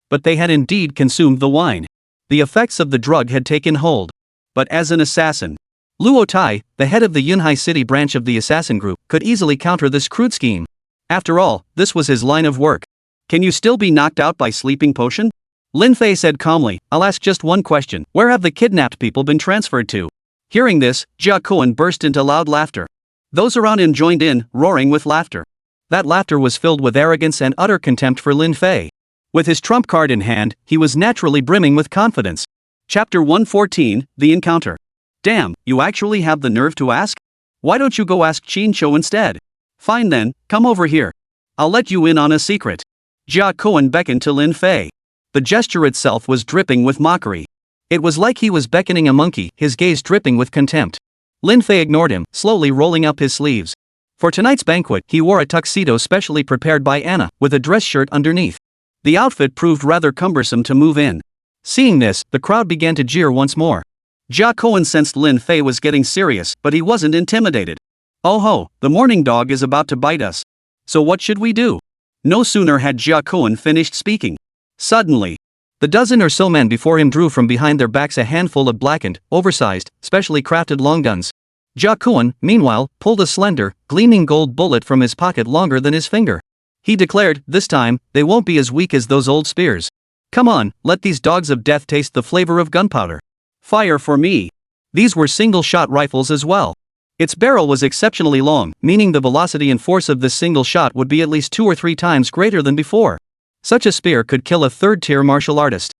But they had indeed consumed the wine. The effects of the drug had taken hold. But as an assassin, Luo Tai, the head of the Yunhai City branch of the assassin group, could easily counter this crude scheme. After all, this was his line of work. "Can you still be knocked out by sleeping potion?" Lin Fei said calmly, "I'll ask just one question. Where have the kidnapped people been transferred to?" Hearing this, Jia Koan burst into loud laughter. Those around him joined in, roaring with laughter. That laughter was filled with arrogance and utter contempt for Lin Fei. With his trump card in hand, he was naturally brimming with confidence. Chapter 114, The Encounter. "Damn, you actually have the nerve to ask?" Why don't you go ask Chincho instead? Fine then, come over here. I'll let you in on a secret. Jia Koan beckoned to Lin Fei. The gesture itself was dripping with mockery. It was like he was beckoning a monkey, his gaze dripping with contempt. Lin Fei ignored him, slowly rolling up his sleeves. For tonight's banquet, he wore a tuxedo specially prepared by Anna, with a dress shirt underneath. The outfit proved rather cumbersome to move in. Seeing this, the crowd began to jeer once more. Jia Koan sensed Lin Fei was getting serious, but he wasn't intimidated. Oh ho, the morning dog is about to bite us. So what should we do? No sooner had Jia Koan finished speaking. Suddenly, the dozen or so men before him drew from behind their backs a handful of blackened, oversized, specially crafted long guns. Jia Koan, meanwhile, pulled a slender, gleaming gold bullet from his pocket longer than his finger. He declared, this time, they won't be as weak as those old spears. Come on, let these dogs of death taste the flavor of gunpowder. Fire for me. These were single-shot rifles as well. Its barrel was exceptionally long, meaning the velocity and force of this single shot would be at least 2 or 3 times greater than before. Such a spear could kill a 3rd-tier martial artist.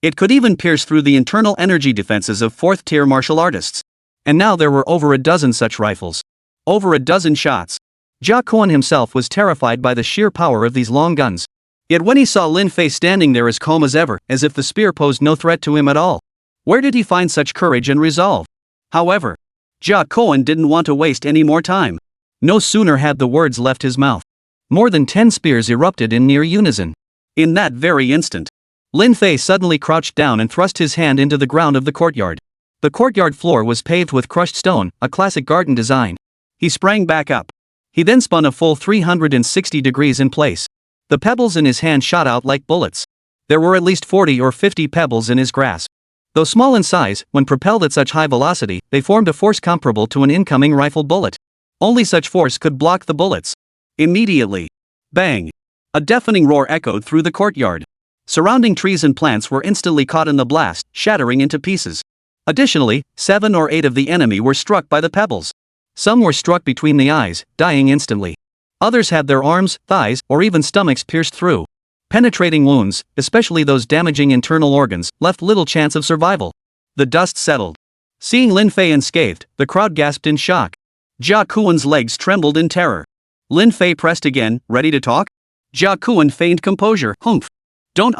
It could even pierce through the internal energy defenses of 4th-tier martial artists. And now there were over a dozen such rifles. Over a dozen shots. Jia Koan himself was terrified by the sheer power of these long guns. Yet when he saw Lin Fei standing there as calm as ever, as if the spear posed no threat to him at all, where did he find such courage and resolve? However, Jia Koan didn't want to waste any more time. No sooner had the words left his mouth. More than 10 spears erupted in near unison. In that very instant, Lin Fei suddenly crouched down and thrust his hand into the ground of the courtyard. The courtyard floor was paved with crushed stone, a classic garden design. He sprang back up. He then spun a full 360 degrees in place. The pebbles in his hand shot out like bullets. There were at least 40 or 50 pebbles in his grasp. Though small in size, when propelled at such high velocity, they formed a force comparable to an incoming rifle bullet. Only such force could block the bullets. Immediately. Bang! A deafening roar echoed through the courtyard. Surrounding trees and plants were instantly caught in the blast, shattering into pieces. Additionally, 7 or 8 of the enemy were struck by the pebbles. Some were struck between the eyes, dying instantly. Others had their arms, thighs, or even stomachs pierced through. Penetrating wounds, especially those damaging internal organs, left little chance of survival. The dust settled. Seeing Lin Fei unscathed, the crowd gasped in shock. Jia Koan's legs trembled in terror. Lin Fei pressed again, ready to talk? Jia Koan feigned composure. Humph. Don't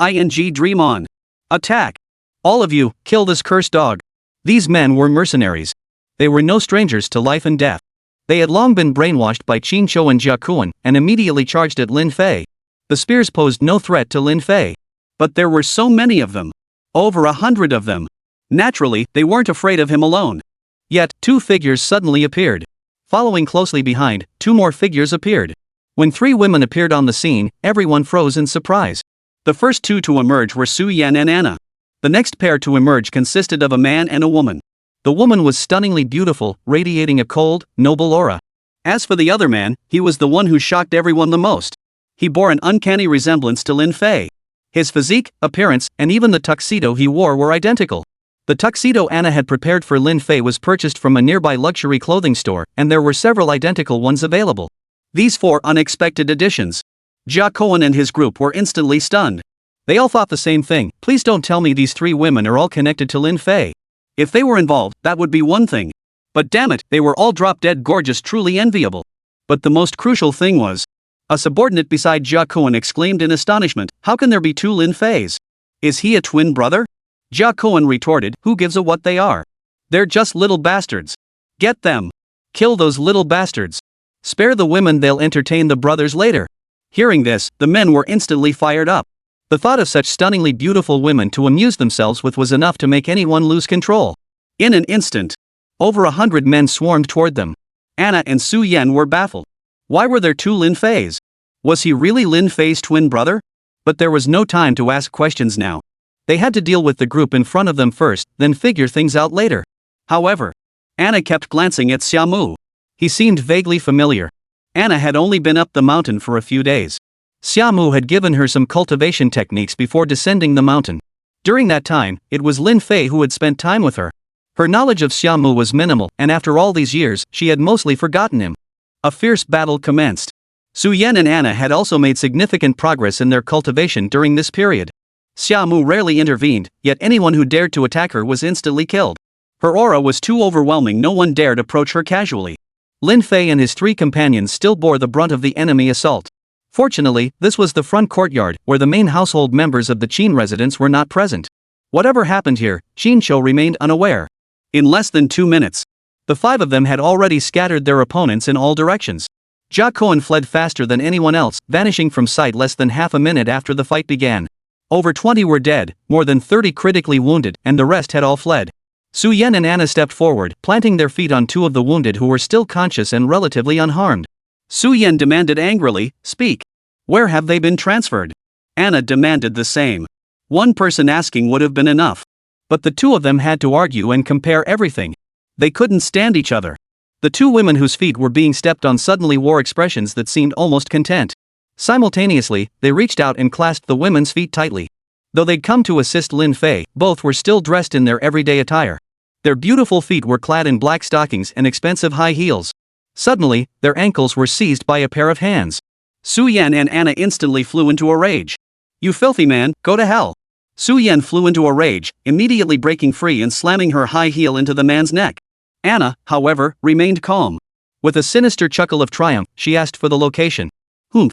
dream on. Attack. All of you, kill this cursed dog. These men were mercenaries. They were no strangers to life and death. They had long been brainwashed by Chincho and Jia Koan, and immediately charged at Lin Fei. The spears posed no threat to Lin Fei. But there were so many of them. Over 100 of them. Naturally, they weren't afraid of him alone. Yet, 2 figures suddenly appeared. Following closely behind, 2 more figures appeared. When 3 women appeared on the scene, everyone froze in surprise. The first 2 to emerge were Su Yan and Anna. The next pair to emerge consisted of a man and a woman. The woman was stunningly beautiful, radiating a cold, noble aura. As for the other man, he was the one who shocked everyone the most. He bore an uncanny resemblance to Lin Fei. His physique, appearance, and even the tuxedo he wore were identical. The tuxedo Anna had prepared for Lin Fei was purchased from a nearby luxury clothing store, and there were several identical ones available. These 4 unexpected additions. Jia Koan and his group were instantly stunned. They all thought the same thing. Please don't tell me these 3 women are all connected to Lin Fei. If they were involved, that would be one thing. But damn it, they were all drop-dead gorgeous, truly enviable. But the most crucial thing was, a subordinate beside Jia Koan exclaimed in astonishment, how can there be 2 Lin Feis? Is he a twin brother? Jia Koan retorted, who gives a what they are? They're just little bastards. Get them. Kill those little bastards. Spare the women, they'll entertain the brothers later. Hearing this, the men were instantly fired up. The thought of such stunningly beautiful women to amuse themselves with was enough to make anyone lose control. In an instant, over 100 men swarmed toward them. Anna and Su Yan were baffled. Why were there 2 Lin Feis? Was he really Lin Fei's twin brother? But there was no time to ask questions now. They had to deal with the group in front of them first, then figure things out later. However, Anna kept glancing at Xiamu. He seemed vaguely familiar. Anna had only been up the mountain for a few days. Xiamu had given her some cultivation techniques before descending the mountain. During that time, it was Lin Fei who had spent time with her. Her knowledge of Xiamu was minimal, and after all these years, she had mostly forgotten him. A fierce battle commenced. Su Yan and Anna had also made significant progress in their cultivation during this period. Xiamu rarely intervened, yet anyone who dared to attack her was instantly killed. Her aura was too overwhelming, no one dared approach her casually. Lin Fei and his 3 companions still bore the brunt of the enemy assault. Fortunately, this was the front courtyard, where the main household members of the Qin residence were not present. Whatever happened here, Qin remained unaware. In less than 2 minutes, the 5 of them had already scattered their opponents in all directions. Jia Koan fled faster than anyone else, vanishing from sight less than half a minute after the fight began. Over 20 were dead, more than 30 critically wounded, and the rest had all fled. Su Yan and Anna stepped forward, planting their feet on 2 of the wounded who were still conscious and relatively unharmed. Su Yan demanded angrily, "Speak. Where have they been transferred?" Anna demanded the same. One person asking would have been enough. But the 2 of them had to argue and compare everything. They couldn't stand each other. The 2 women whose feet were being stepped on suddenly wore expressions that seemed almost content. Simultaneously, they reached out and clasped the women's feet tightly. Though they'd come to assist Lin Fei, both were still dressed in their everyday attire. Their beautiful feet were clad in black stockings and expensive high heels. Suddenly, their ankles were seized by a pair of hands. Su Yan and Anna instantly flew into a rage. "You filthy man, go to hell." Su Yan flew into a rage, immediately breaking free and slamming her high heel into the man's neck. Anna, however, remained calm. With a sinister chuckle of triumph, she asked for the location.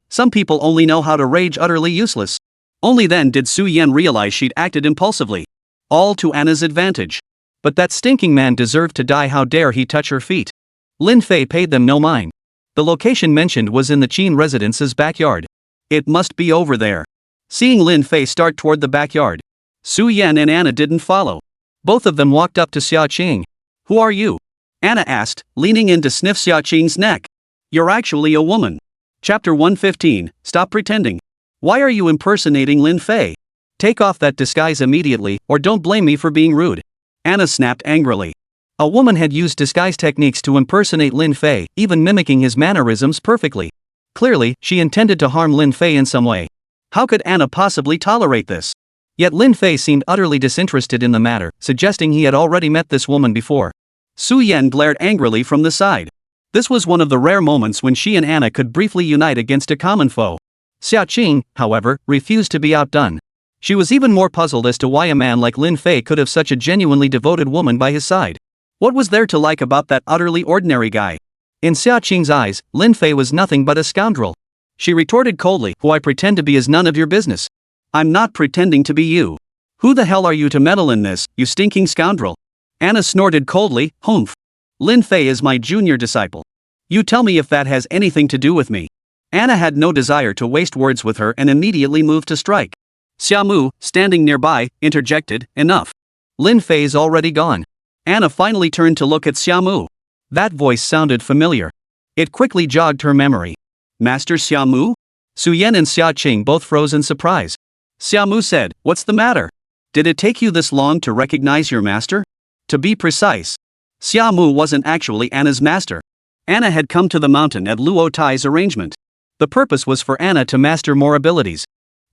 Some people only know how to rage utterly useless. Only then did Su Yan realize she'd acted impulsively. All to Anna's advantage. But that stinking man deserved to die. How dare he touch her feet? Lin Fei paid them no mind. The location mentioned was in the Qin residence's backyard. It must be over there. Seeing Lin Fei start toward the backyard, Su Yan and Anna didn't follow. Both of them walked up to Xiaoqing. "Who are you?" Anna asked, leaning in to sniff Xiaoqing's neck. "You're actually a woman." Chapter 115, Stop Pretending. "Why are you impersonating Lin Fei? Take off that disguise immediately, or don't blame me for being rude." Anna snapped angrily. A woman had used disguise techniques to impersonate Lin Fei, even mimicking his mannerisms perfectly. Clearly, she intended to harm Lin Fei in some way. How could Anna possibly tolerate this? Yet Lin Fei seemed utterly disinterested in the matter, suggesting he had already met this woman before. Su Yan glared angrily from the side. This was one of the rare moments when she and Anna could briefly unite against a common foe. Xiaoqing, however, refused to be outdone. She was even more puzzled as to why a man like Lin Fei could have such a genuinely devoted woman by his side. What was there to like about that utterly ordinary guy? In Xiaoqing's eyes, Lin Fei was nothing but a scoundrel. She retorted coldly, "Who I pretend to be is none of your business." "I'm not pretending to be you. Who the hell are you to meddle in this, you stinking scoundrel?" Anna snorted coldly, "Humph. Lin Fei is my junior disciple. You tell me if that has anything to do with me." Anna had no desire to waste words with her and immediately moved to strike. Xiaomu, standing nearby, interjected, "Enough. Lin Fei's already gone." Anna finally turned to look at Xiaomu. That voice sounded familiar. It quickly jogged her memory. Master Xiaomu? Su Yan and Xiaoqing both froze in surprise. Xiaomu said, "What's the matter? Did it take you this long to recognize your master?" To be precise, Xiaomu wasn't actually Anna's master. Anna had come to the mountain at Luo Tai's arrangement. The purpose was for Anna to master more abilities.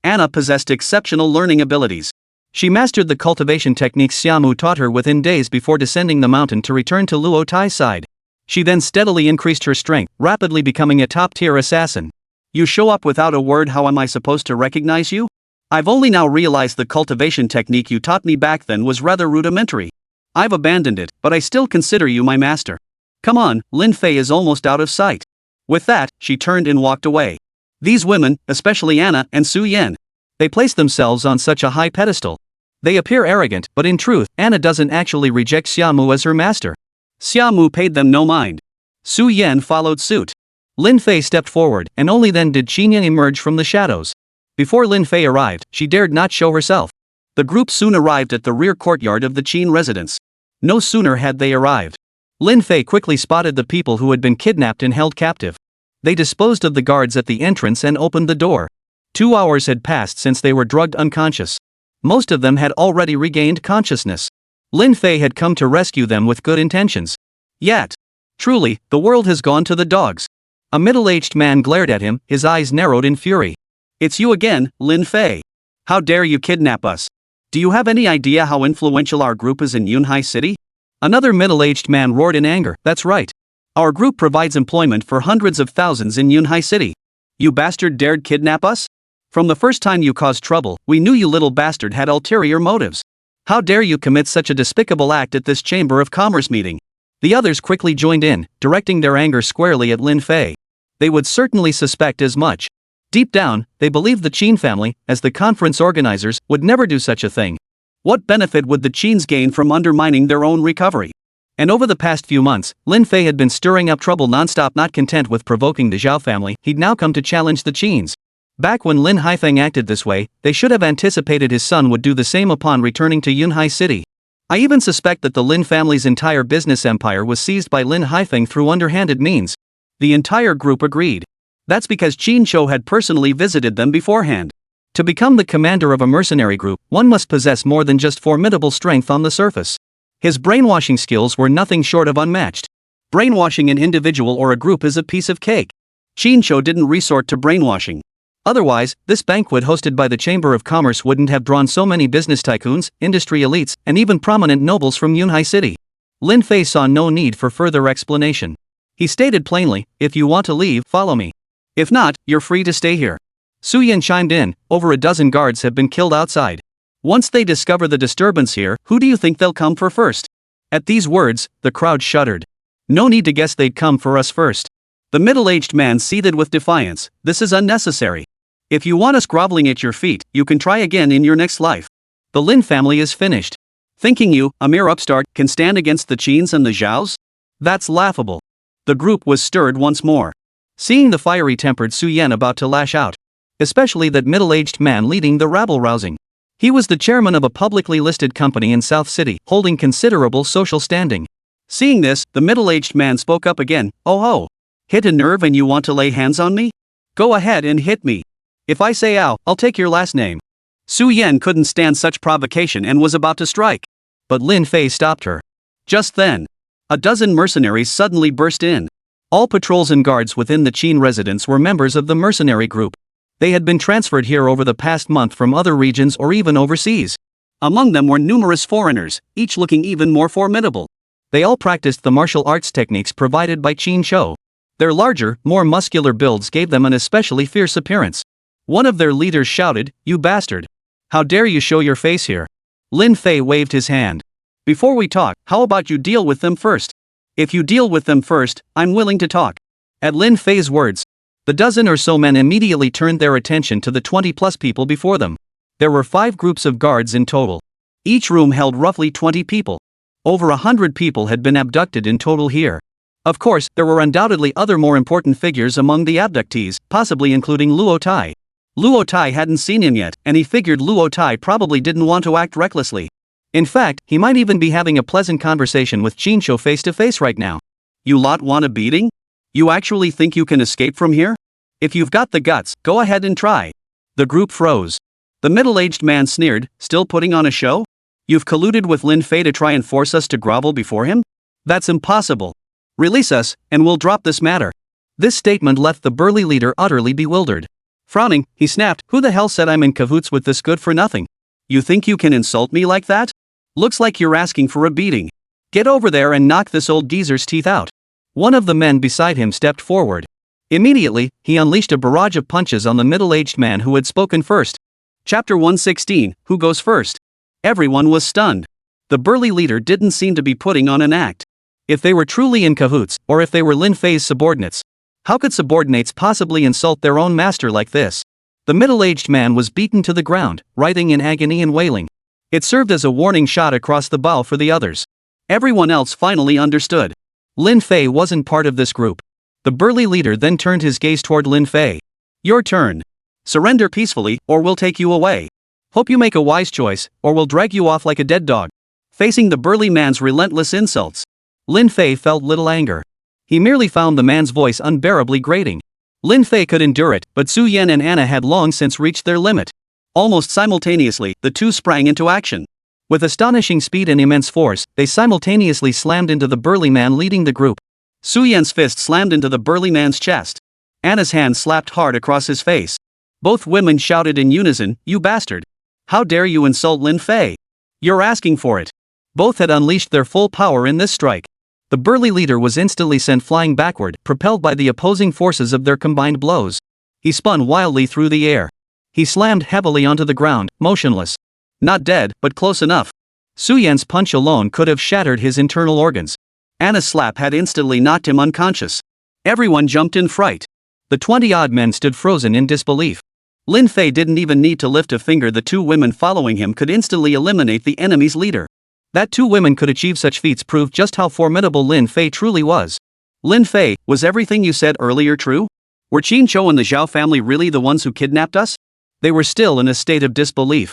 Anna possessed exceptional learning abilities. She mastered the cultivation techniques Xiaomu taught her within days before descending the mountain to return to Luo Tai's side. She then steadily increased her strength, rapidly becoming a top-tier assassin. "You show up without a word. How am I supposed to recognize you? I've only now realized the cultivation technique you taught me back then was rather rudimentary. I've abandoned it, but I still consider you my master. Come on, Lin Fei is almost out of sight." With that, she turned and walked away. These women, especially Anna and Su Yan, they place themselves on such a high pedestal. They appear arrogant, but in truth, Anna doesn't actually reject Xiaomu as her master. Xiaomu paid them no mind. Su Yan followed suit. Lin Fei stepped forward, and only then did Qinyan emerge from the shadows. Before Lin Fei arrived, she dared not show herself. The group soon arrived at the rear courtyard of the Qin residence. No sooner had they arrived, Lin Fei quickly spotted the people who had been kidnapped and held captive. They disposed of the guards at the entrance and opened the door. 2 hours had passed since they were drugged unconscious. Most of them had already regained consciousness. Lin Fei had come to rescue them with good intentions. Yet, truly, the world has gone to the dogs. A middle-aged man glared at him, his eyes narrowed in fury. "It's you again, Lin Fei. How dare you kidnap us? Do you have any idea how influential our group is in Yunhai City?" Another middle-aged man roared in anger. "That's right. Our group provides employment for hundreds of thousands in Yunhai City. You bastard dared kidnap us? From the first time you caused trouble, we knew you little bastard had ulterior motives. How dare you commit such a despicable act at this Chamber of Commerce meeting? The others quickly joined in, directing their anger squarely at Lin Fei. They would certainly suspect as much. Deep down, they believed the Qin family, as the conference organizers, would never do such a thing. What benefit would the Qins gain from undermining their own recovery? And over the past few months, Lin Fei had been stirring up trouble non-stop. Not content with provoking the Zhao family, he'd now come to challenge the Qins. Back when Lin Haifeng acted this way, they should have anticipated his son would do the same upon returning to Yunhai City. I even suspect that the Lin family's entire business empire was seized by Lin Haifeng through underhanded means. The entire group agreed. That's because Qin Shou had personally visited them beforehand. To become the commander of a mercenary group, one must possess more than just formidable strength on the surface. His brainwashing skills were nothing short of unmatched. Brainwashing an individual or a group is a piece of cake. Qin Shou didn't resort to brainwashing. Otherwise, this banquet hosted by the Chamber of Commerce wouldn't have drawn so many business tycoons, industry elites, and even prominent nobles from Yunhai City. Lin Fei saw no need for further explanation. He stated plainly, "If you want to leave, follow me. If not, you're free to stay here." Su Yan chimed in, "Over a dozen guards have been killed outside. Once they discover the disturbance here, who do you think they'll come for first?" At these words, the crowd shuddered. No need to guess they'd come for us first. The middle-aged man seethed with defiance. "This is unnecessary. If you want us groveling at your feet, you can try again in your next life. The Lin family is finished. Thinking you, a mere upstart, can stand against the Qins and the Zhaos? That's laughable." The group was stirred once more. Seeing the fiery-tempered Su Yan about to lash out. Especially that middle-aged man leading the rabble-rousing. He was the chairman of a publicly listed company in South City, holding considerable social standing. Seeing this, the middle-aged man spoke up again. "Oh ho! Hit a nerve and you want to lay hands on me? Go ahead and hit me. If I say ow, I'll take your last name." Su Yan couldn't stand such provocation and was about to strike. But Lin Fei stopped her. Just then, a dozen mercenaries suddenly burst in. All patrols and guards within the Qin residence were members of the mercenary group. They had been transferred here over the past month from other regions or even overseas. Among them were numerous foreigners, each looking even more formidable. They all practiced the martial arts techniques provided by Qin Shou. Their larger, more muscular builds gave them an especially fierce appearance. One of their leaders shouted, "You bastard! How dare you show your face here?" Lin Fei waved his hand. "Before we talk, how about you deal with them first? If you deal with them first, I'm willing to talk." At Lin Fei's words, the dozen or so men immediately turned their attention to the 20-plus people before them. There were 5 groups of guards in total. Each room held roughly 20 people. Over 100 people had been abducted in total here. Of course, there were undoubtedly other more important figures among the abductees, possibly including Luo Tai. Luo Tai hadn't seen him yet, and he figured Luo Tai probably didn't want to act recklessly. In fact, he might even be having a pleasant conversation with Qin Shou face to face right now. "You lot want a beating? You actually think you can escape from here? If you've got the guts, go ahead and try." The group froze. The middle-aged man sneered, "Still putting on a show? You've colluded with Lin Fei to try and force us to grovel before him? That's impossible. Release us, and we'll drop this matter." This statement left the burly leader utterly bewildered. Frowning, he snapped, "Who the hell said I'm in cahoots with this good-for-nothing? You think you can insult me like that? Looks like you're asking for a beating. Get over there and knock this old geezer's teeth out." One of the men beside him stepped forward. Immediately, he unleashed a barrage of punches on the middle-aged man who had spoken first. Chapter 116, Who Goes First? Everyone was stunned. The burly leader didn't seem to be putting on an act. If they were truly in cahoots, or if they were Lin Fei's subordinates, how could subordinates possibly insult their own master like this? The middle-aged man was beaten to the ground, writhing in agony and wailing. It served as a warning shot across the bow for the others. Everyone else finally understood. Lin Fei wasn't part of this group. The burly leader then turned his gaze toward Lin Fei. "Your turn. Surrender peacefully, or we'll take you away. Hope you make a wise choice, or we'll drag you off like a dead dog." Facing the burly man's relentless insults, Lin Fei felt little anger. He merely found the man's voice unbearably grating. Lin Fei could endure it, but Su Yan and Anna had long since reached their limit. Almost simultaneously, the two sprang into action. With astonishing speed and immense force, they simultaneously slammed into the burly man leading the group. Su Yan's fist slammed into the burly man's chest. Anna's hand slapped hard across his face. Both women shouted in unison, "You bastard! How dare you insult Lin Fei? You're asking for it." Both had unleashed their full power in this strike. The burly leader was instantly sent flying backward, propelled by the opposing forces of their combined blows. He spun wildly through the air. He slammed heavily onto the ground, motionless. Not dead, but close enough. Su Yan's punch alone could have shattered his internal organs. and a slap had instantly knocked him unconscious. Everyone jumped in fright. The 20-odd men stood frozen in disbelief. Lin Fei didn't even need to lift a finger. The two women following him could instantly eliminate the enemy's leader. That two women could achieve such feats proved just how formidable Lin Fei truly was. Lin Fei, was everything you said earlier true? Were Qin Zhou and the Zhao family really the ones who kidnapped us? They were still in a state of disbelief.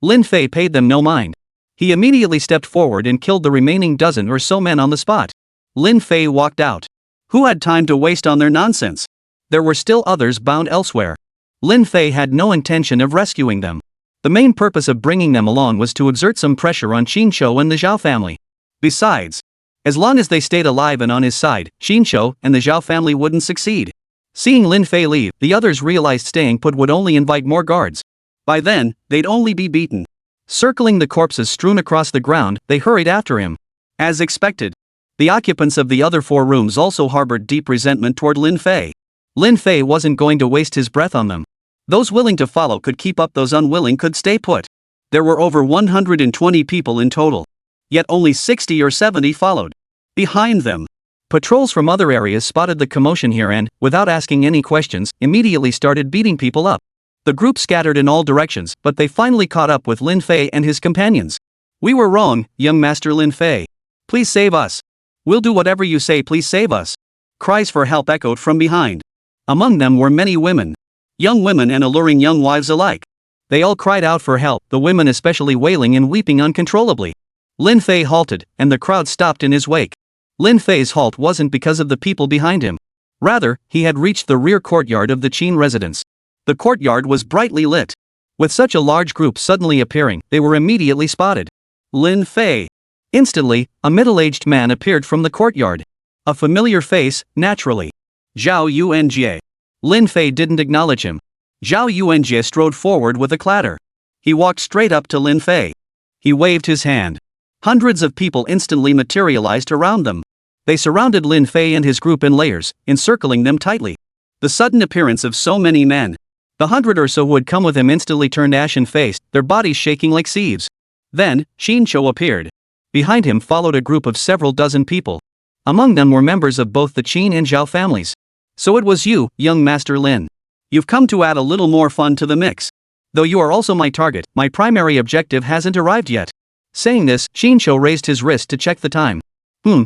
Lin Fei paid them no mind. He immediately stepped forward and killed the remaining dozen or so men on the spot. Lin Fei walked out. Who had time to waste on their nonsense? There were still others bound elsewhere. Lin Fei had no intention of rescuing them. The main purpose of bringing them along was to exert some pressure on Qin Zhou and the Zhao family. Besides, as long as they stayed alive and on his side, Qin Zhou and the Zhao family wouldn't succeed. Seeing Lin Fei leave, the others realized staying put would only invite more guards. By then, they'd only be beaten. Circling the corpses strewn across the ground, they hurried after him. As expected, the occupants of the other 4 rooms also harbored deep resentment toward Lin Fei. Lin Fei wasn't going to waste his breath on them. Those willing to follow could keep up, those unwilling could stay put. There were over 120 people in total. Yet only 60 or 70 followed. Behind them, patrols from other areas spotted the commotion here and, without asking any questions, immediately started beating people up. The group scattered in all directions, but they finally caught up with Lin Fei and his companions. "We were wrong, young Master Lin Fei. Please save us. We'll do whatever you say, please save us." Cries for help echoed from behind. Among them were many women. Young women and alluring young wives alike. They all cried out for help, the women especially wailing and weeping uncontrollably. Lin Fei halted, and the crowd stopped in his wake. Lin Fei's halt wasn't because of the people behind him. Rather, he had reached the rear courtyard of the Qin residence. The courtyard was brightly lit. With such a large group suddenly appearing, they were immediately spotted. Lin Fei. Instantly, a middle-aged man appeared from the courtyard. A familiar face, naturally. Zhao Yuanjie. Lin Fei didn't acknowledge him. Zhao Yuanjie strode forward with a clatter. He walked straight up to Lin Fei. He waved his hand. Hundreds of people instantly materialized around them. They surrounded Lin Fei and his group in layers, encircling them tightly. The sudden appearance of so many men. The 100 or so who had come with him instantly turned ashen-faced, their bodies shaking like sieves. Then, Qin Zhou appeared. Behind him followed a group of several dozen people. Among them were members of both the Qin and Zhao families. "So it was you, young Master Lin. You've come to add a little more fun to the mix. Though you are also my target, my primary objective hasn't arrived yet." Saying this, Qin Zhou raised his wrist to check the time.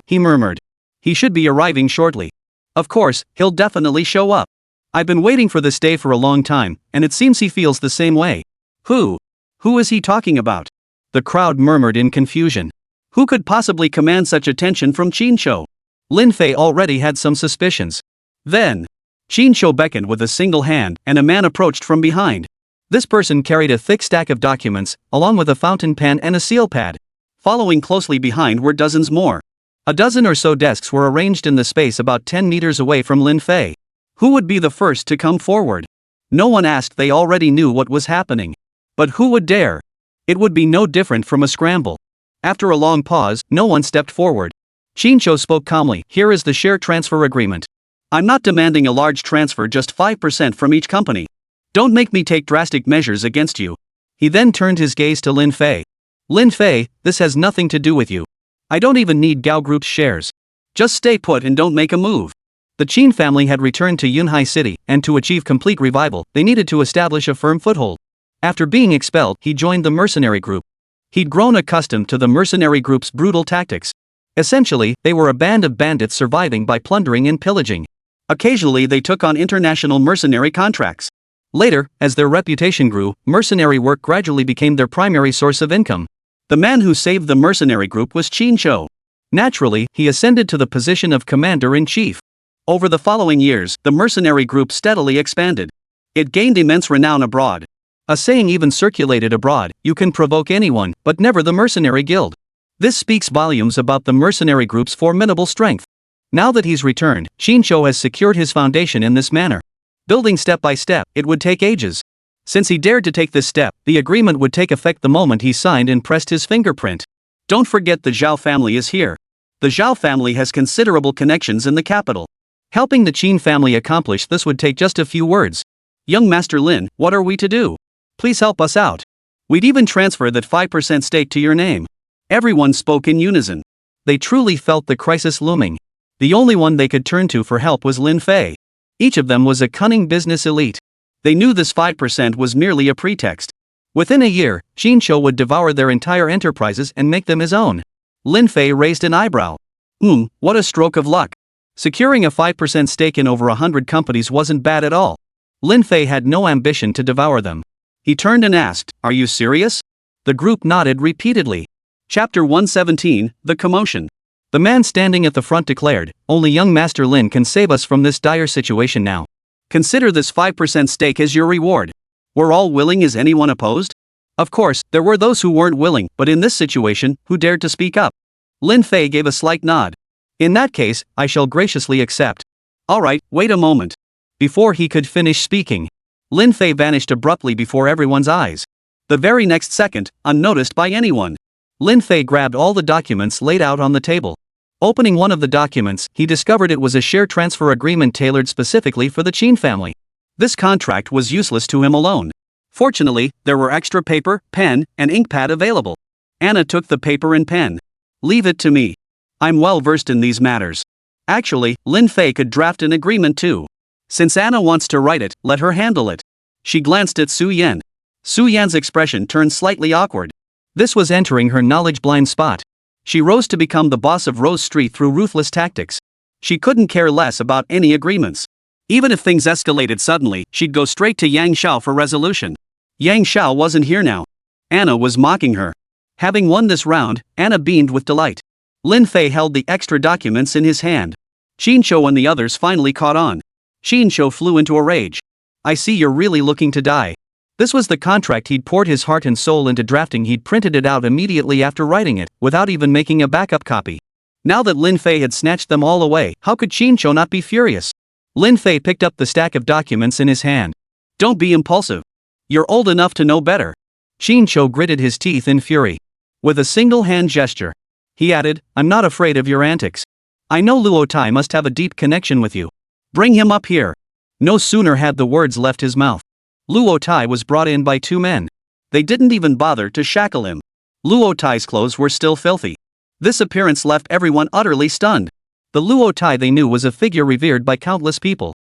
He murmured. "He should be arriving shortly. Of course, he'll definitely show up. I've been waiting for this day for a long time, and it seems he feels the same way." Who is he talking about?" The crowd murmured in confusion. Who could possibly command such attention from Qin Zhou? Lin Fei already had some suspicions. Then, Qin Zhou beckoned with a single hand, and a man approached from behind. This person carried a thick stack of documents, along with a fountain pen and a seal pad. Following closely behind were dozens more. A dozen or so desks were arranged in the space about 10 meters away from Lin Fei. Who would be the first to come forward? No one asked, they already knew what was happening. But who would dare? It would be no different from a scramble. After a long pause, no one stepped forward. Qin Zhou spoke calmly. "Here is the share transfer agreement. I'm not demanding a large transfer, just 5% from each company. Don't make me take drastic measures against you." He then turned his gaze to Lin Fei. "Lin Fei, this has nothing to do with you. I don't even need Gao Group's shares. Just stay put and don't make a move." The Qin family had returned to Yunhai City, and to achieve complete revival, they needed to establish a firm foothold. After being expelled, he joined the mercenary group. He'd grown accustomed to the mercenary group's brutal tactics. Essentially, they were a band of bandits surviving by plundering and pillaging. Occasionally they took on international mercenary contracts. Later, as their reputation grew, mercenary work gradually became their primary source of income. The man who saved the mercenary group was Qin Zhou. Naturally, he ascended to the position of commander-in-chief. Over the following years, the mercenary group steadily expanded. It gained immense renown abroad. A saying even circulated abroad: "You can provoke anyone, but never the mercenary guild." This speaks volumes about the mercenary group's formidable strength. Now that he's returned, Qin Zhou has secured his foundation in this manner. Building step by step, it would take ages. Since he dared to take this step, the agreement would take effect the moment he signed and pressed his fingerprint. Don't forget the Zhao family is here. The Zhao family has considerable connections in the capital. Helping the Qin family accomplish this would take just a few words. "Young Master Lin, what are we to do? Please help us out. We'd even transfer that 5% stake to your name." Everyone spoke in unison. They truly felt the crisis looming. The only one they could turn to for help was Lin Fei. Each of them was a cunning business elite. They knew this 5% was merely a pretext. Within a year, Xinyu would devour their entire enterprises and make them his own. Lin Fei raised an eyebrow. What a stroke of luck. Securing a 5% stake in over 100 companies wasn't bad at all. Lin Fei had no ambition to devour them. He turned and asked, "Are you serious?" The group nodded repeatedly. Chapter 117, The Commotion. The man standing at the front declared, "Only young Master Lin can save us from this dire situation now. Consider this 5% stake as your reward." Were all willing? Is anyone opposed? Of course, there were those who weren't willing, but in this situation, who dared to speak up? Lin Fei gave a slight nod. "In that case, I shall graciously accept." "Alright, wait a moment." Before he could finish speaking, Lin Fei vanished abruptly before everyone's eyes. The very next second, unnoticed by anyone, Lin Fei grabbed all the documents laid out on the table. Opening one of the documents, he discovered it was a share transfer agreement tailored specifically for the Qin family. This contract was useless to him alone. Fortunately, there were extra paper, pen, and ink pad available. Anna took the paper and pen. "Leave it to me. I'm well versed in these matters." Actually, Lin Fei could draft an agreement too. Since Anna wants to write it, let her handle it. She glanced at Su Yan. Su Yan's expression turned slightly awkward. This was entering her knowledge-blind spot. She rose to become the boss of Rose Street through ruthless tactics. She couldn't care less about any agreements. Even if things escalated suddenly, she'd go straight to Yang Xiao for resolution. Yang Xiao wasn't here now. Anna was mocking her. Having won this round, Anna beamed with delight. Lin Fei held the extra documents in his hand. Xinyu and the others finally caught on. Xinyu flew into a rage. "I see you're really looking to die." This was the contract he'd poured his heart and soul into drafting. He'd printed it out immediately after writing it, without even making a backup copy. Now that Lin Fei had snatched them all away, how could Xinyu not be furious? Lin Fei picked up the stack of documents in his hand. "Don't be impulsive. You're old enough to know better." Xinyu gritted his teeth in fury. With a single hand gesture, he added, "I'm not afraid of your antics. I know Luo Tai must have a deep connection with you. Bring him up here." No sooner had the words left his mouth, Luo Tai was brought in by two men. They didn't even bother to shackle him. Luo Tai's clothes were still filthy. This appearance left everyone utterly stunned. The Luo Tai they knew was a figure revered by countless people.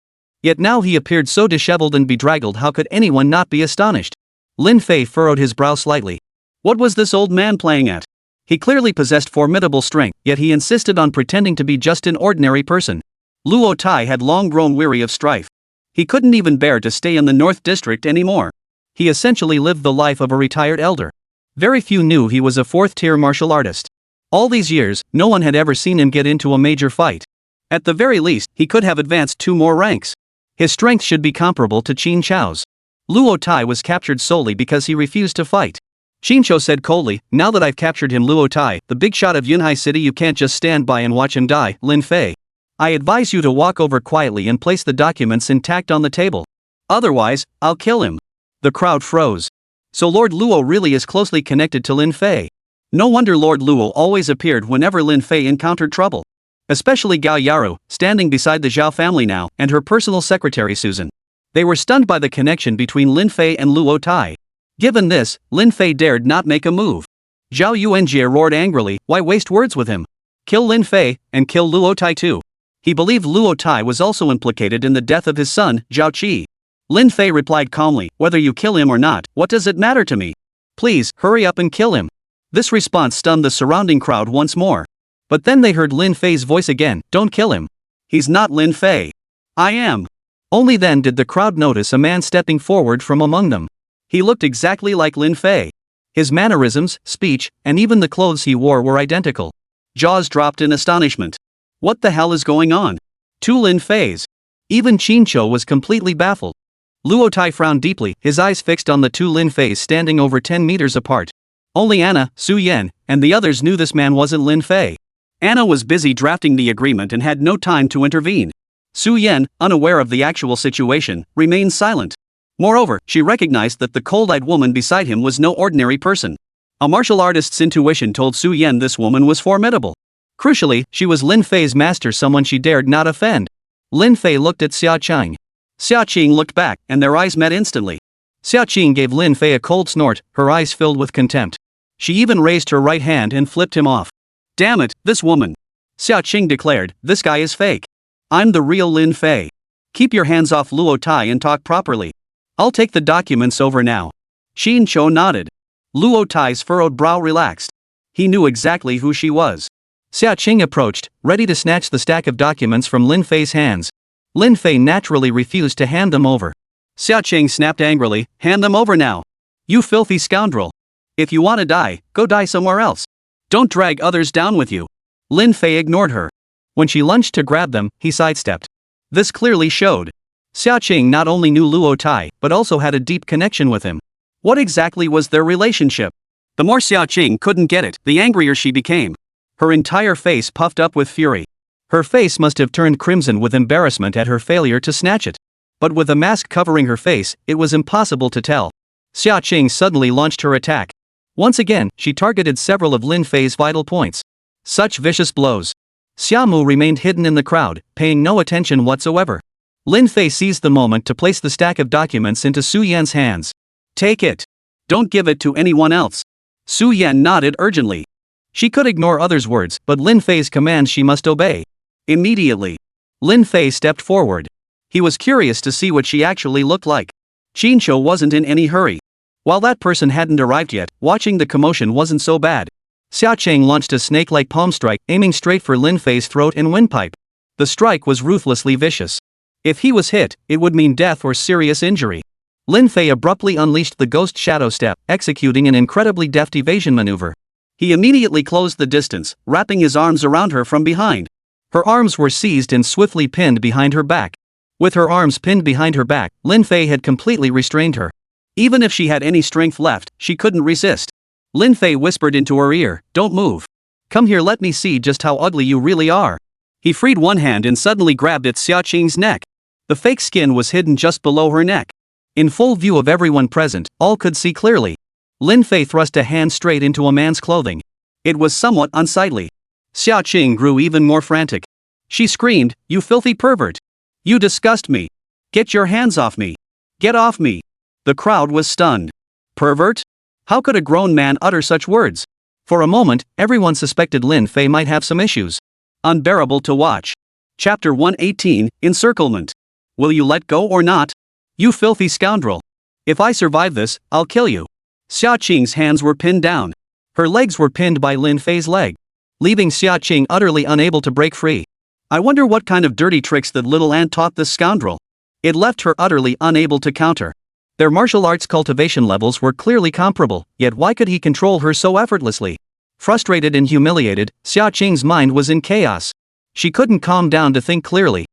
Yet now he appeared so disheveled and bedraggled. How could anyone not be astonished? Lin Fei furrowed his brow slightly. What was this old man playing at? He clearly possessed formidable strength, yet he insisted on pretending to be just an ordinary person. Luo Tai had long grown weary of strife. He couldn't even bear to stay in the North District anymore. He essentially lived the life of a retired elder. Very few knew he was a fourth-tier martial artist. All these years, no one had ever seen him get into a major fight. At the very least, he could have advanced 2 more ranks. His strength should be comparable to Qin Chao's. Luo Tai was captured solely because he refused to fight. Xinyu said coldly, "Now that I've captured him, Luo Tai, the big shot of Yunhai City, you can't just stand by and watch him die, Lin Fei. I advise you to walk over quietly and place the documents intact on the table. Otherwise, I'll kill him." The crowd froze. So Lord Luo really is closely connected to Lin Fei. No wonder Lord Luo always appeared whenever Lin Fei encountered trouble. Especially Gao Yaru, standing beside the Zhao family now, and her personal secretary Susan. They were stunned by the connection between Lin Fei and Luo Tai. Given this, Lin Fei dared not make a move. Zhao Yuanjie roared angrily, "Why waste words with him? Kill Lin Fei, and kill Luo Tai too." He believed Luo Tai was also implicated in the death of his son, Zhao Qi. Lin Fei replied calmly, "Whether you kill him or not, what does it matter to me? Please, hurry up and kill him." This response stunned the surrounding crowd once more. But then they heard Lin Fei's voice again, "Don't kill him. He's not Lin Fei. I am." Only then did the crowd notice a man stepping forward from among them. He looked exactly like Lin Fei. His mannerisms, speech, and even the clothes he wore were identical. Jaws dropped in astonishment. What the hell is going on? 2 Lin Feis. Even Xinyu was completely baffled. Luo Tai frowned deeply, his eyes fixed on the 2 Lin Feis standing over 10 meters apart. Only Anna, Su Yan, and the others knew this man wasn't Lin Fei. Anna was busy drafting the agreement and had no time to intervene. Su Yan, unaware of the actual situation, remained silent. Moreover, she recognized that the cold-eyed woman beside him was no ordinary person. A martial artist's intuition told Su Yan this woman was formidable. Crucially, she was Lin Fei's master, someone she dared not offend. Lin Fei looked at Xia Qing. Xia Qing looked back, and their eyes met instantly. Xia Qing gave Lin Fei a cold snort, her eyes filled with contempt. She even raised her right hand and flipped him off. Damn it, this woman. Xia Qing declared, this guy is fake. I'm the real Lin Fei. Keep your hands off Luo Tai and talk properly. I'll take the documents over now. Xin Chou nodded. Luo Tai's furrowed brow relaxed. He knew exactly who she was. Xia Qing approached, ready to snatch the stack of documents from Lin Fei's hands. Lin Fei naturally refused to hand them over. Xia Qing snapped angrily, hand them over now. You filthy scoundrel. If you want to die, go die somewhere else. Don't drag others down with you. Lin Fei ignored her. When she lunged to grab them, he sidestepped. This clearly showed. Xia Qing not only knew Luo Tai, but also had a deep connection with him. What exactly was their relationship? The more Xia Qing couldn't get it, the angrier she became. Her entire face puffed up with fury. Her face must have turned crimson with embarrassment at her failure to snatch it. But with a mask covering her face, it was impossible to tell. Xia Qing suddenly launched her attack. Once again, she targeted several of Lin Fei's vital points. Such vicious blows. Xiamu remained hidden in the crowd, paying no attention whatsoever. Lin Fei seized the moment to place the stack of documents into Su Yan's hands. Take it. Don't give it to anyone else. Su Yan nodded urgently. She could ignore others' words, but Lin Fei's commands she must obey. Immediately, Lin Fei stepped forward. He was curious to see what she actually looked like. Qincho wasn't in any hurry. While that person hadn't arrived yet, watching the commotion wasn't so bad. Xia Qing launched a snake-like palm strike, aiming straight for Lin Fei's throat and windpipe. The strike was ruthlessly vicious. If he was hit, it would mean death or serious injury. Lin Fei abruptly unleashed the ghost shadow step, executing an incredibly deft evasion maneuver. He immediately closed the distance, wrapping his arms around her from behind. Her arms were seized and swiftly pinned behind her back. With her arms pinned behind her back, Lin Fei had completely restrained her. Even if she had any strength left, she couldn't resist. Lin Fei whispered into her ear, don't move. Come here, let me see just how ugly you really are. He freed one hand and suddenly grabbed at Xia Qing's neck. The fake skin was hidden just below her neck. In full view of everyone present, all could see clearly. Lin Fei thrust a hand straight into a man's clothing. It was somewhat unsightly. Xia Qing grew even more frantic. She screamed, you filthy pervert. You disgust me. Get your hands off me. Get off me. The crowd was stunned. Pervert? How could a grown man utter such words? For a moment, everyone suspected Lin Fei might have some issues. Unbearable to watch. Chapter 118, Encirclement. Will you let go or not? You filthy scoundrel. If I survive this, I'll kill you. Xia Qing's hands were pinned down. Her legs were pinned by Lin Fei's leg, leaving Xia Qing utterly unable to break free. I wonder what kind of dirty tricks that little ant taught this scoundrel. It left her utterly unable to counter. Their martial arts cultivation levels were clearly comparable, yet why could he control her so effortlessly? Frustrated and humiliated, Xia Qing's mind was in chaos. She couldn't calm down to think clearly.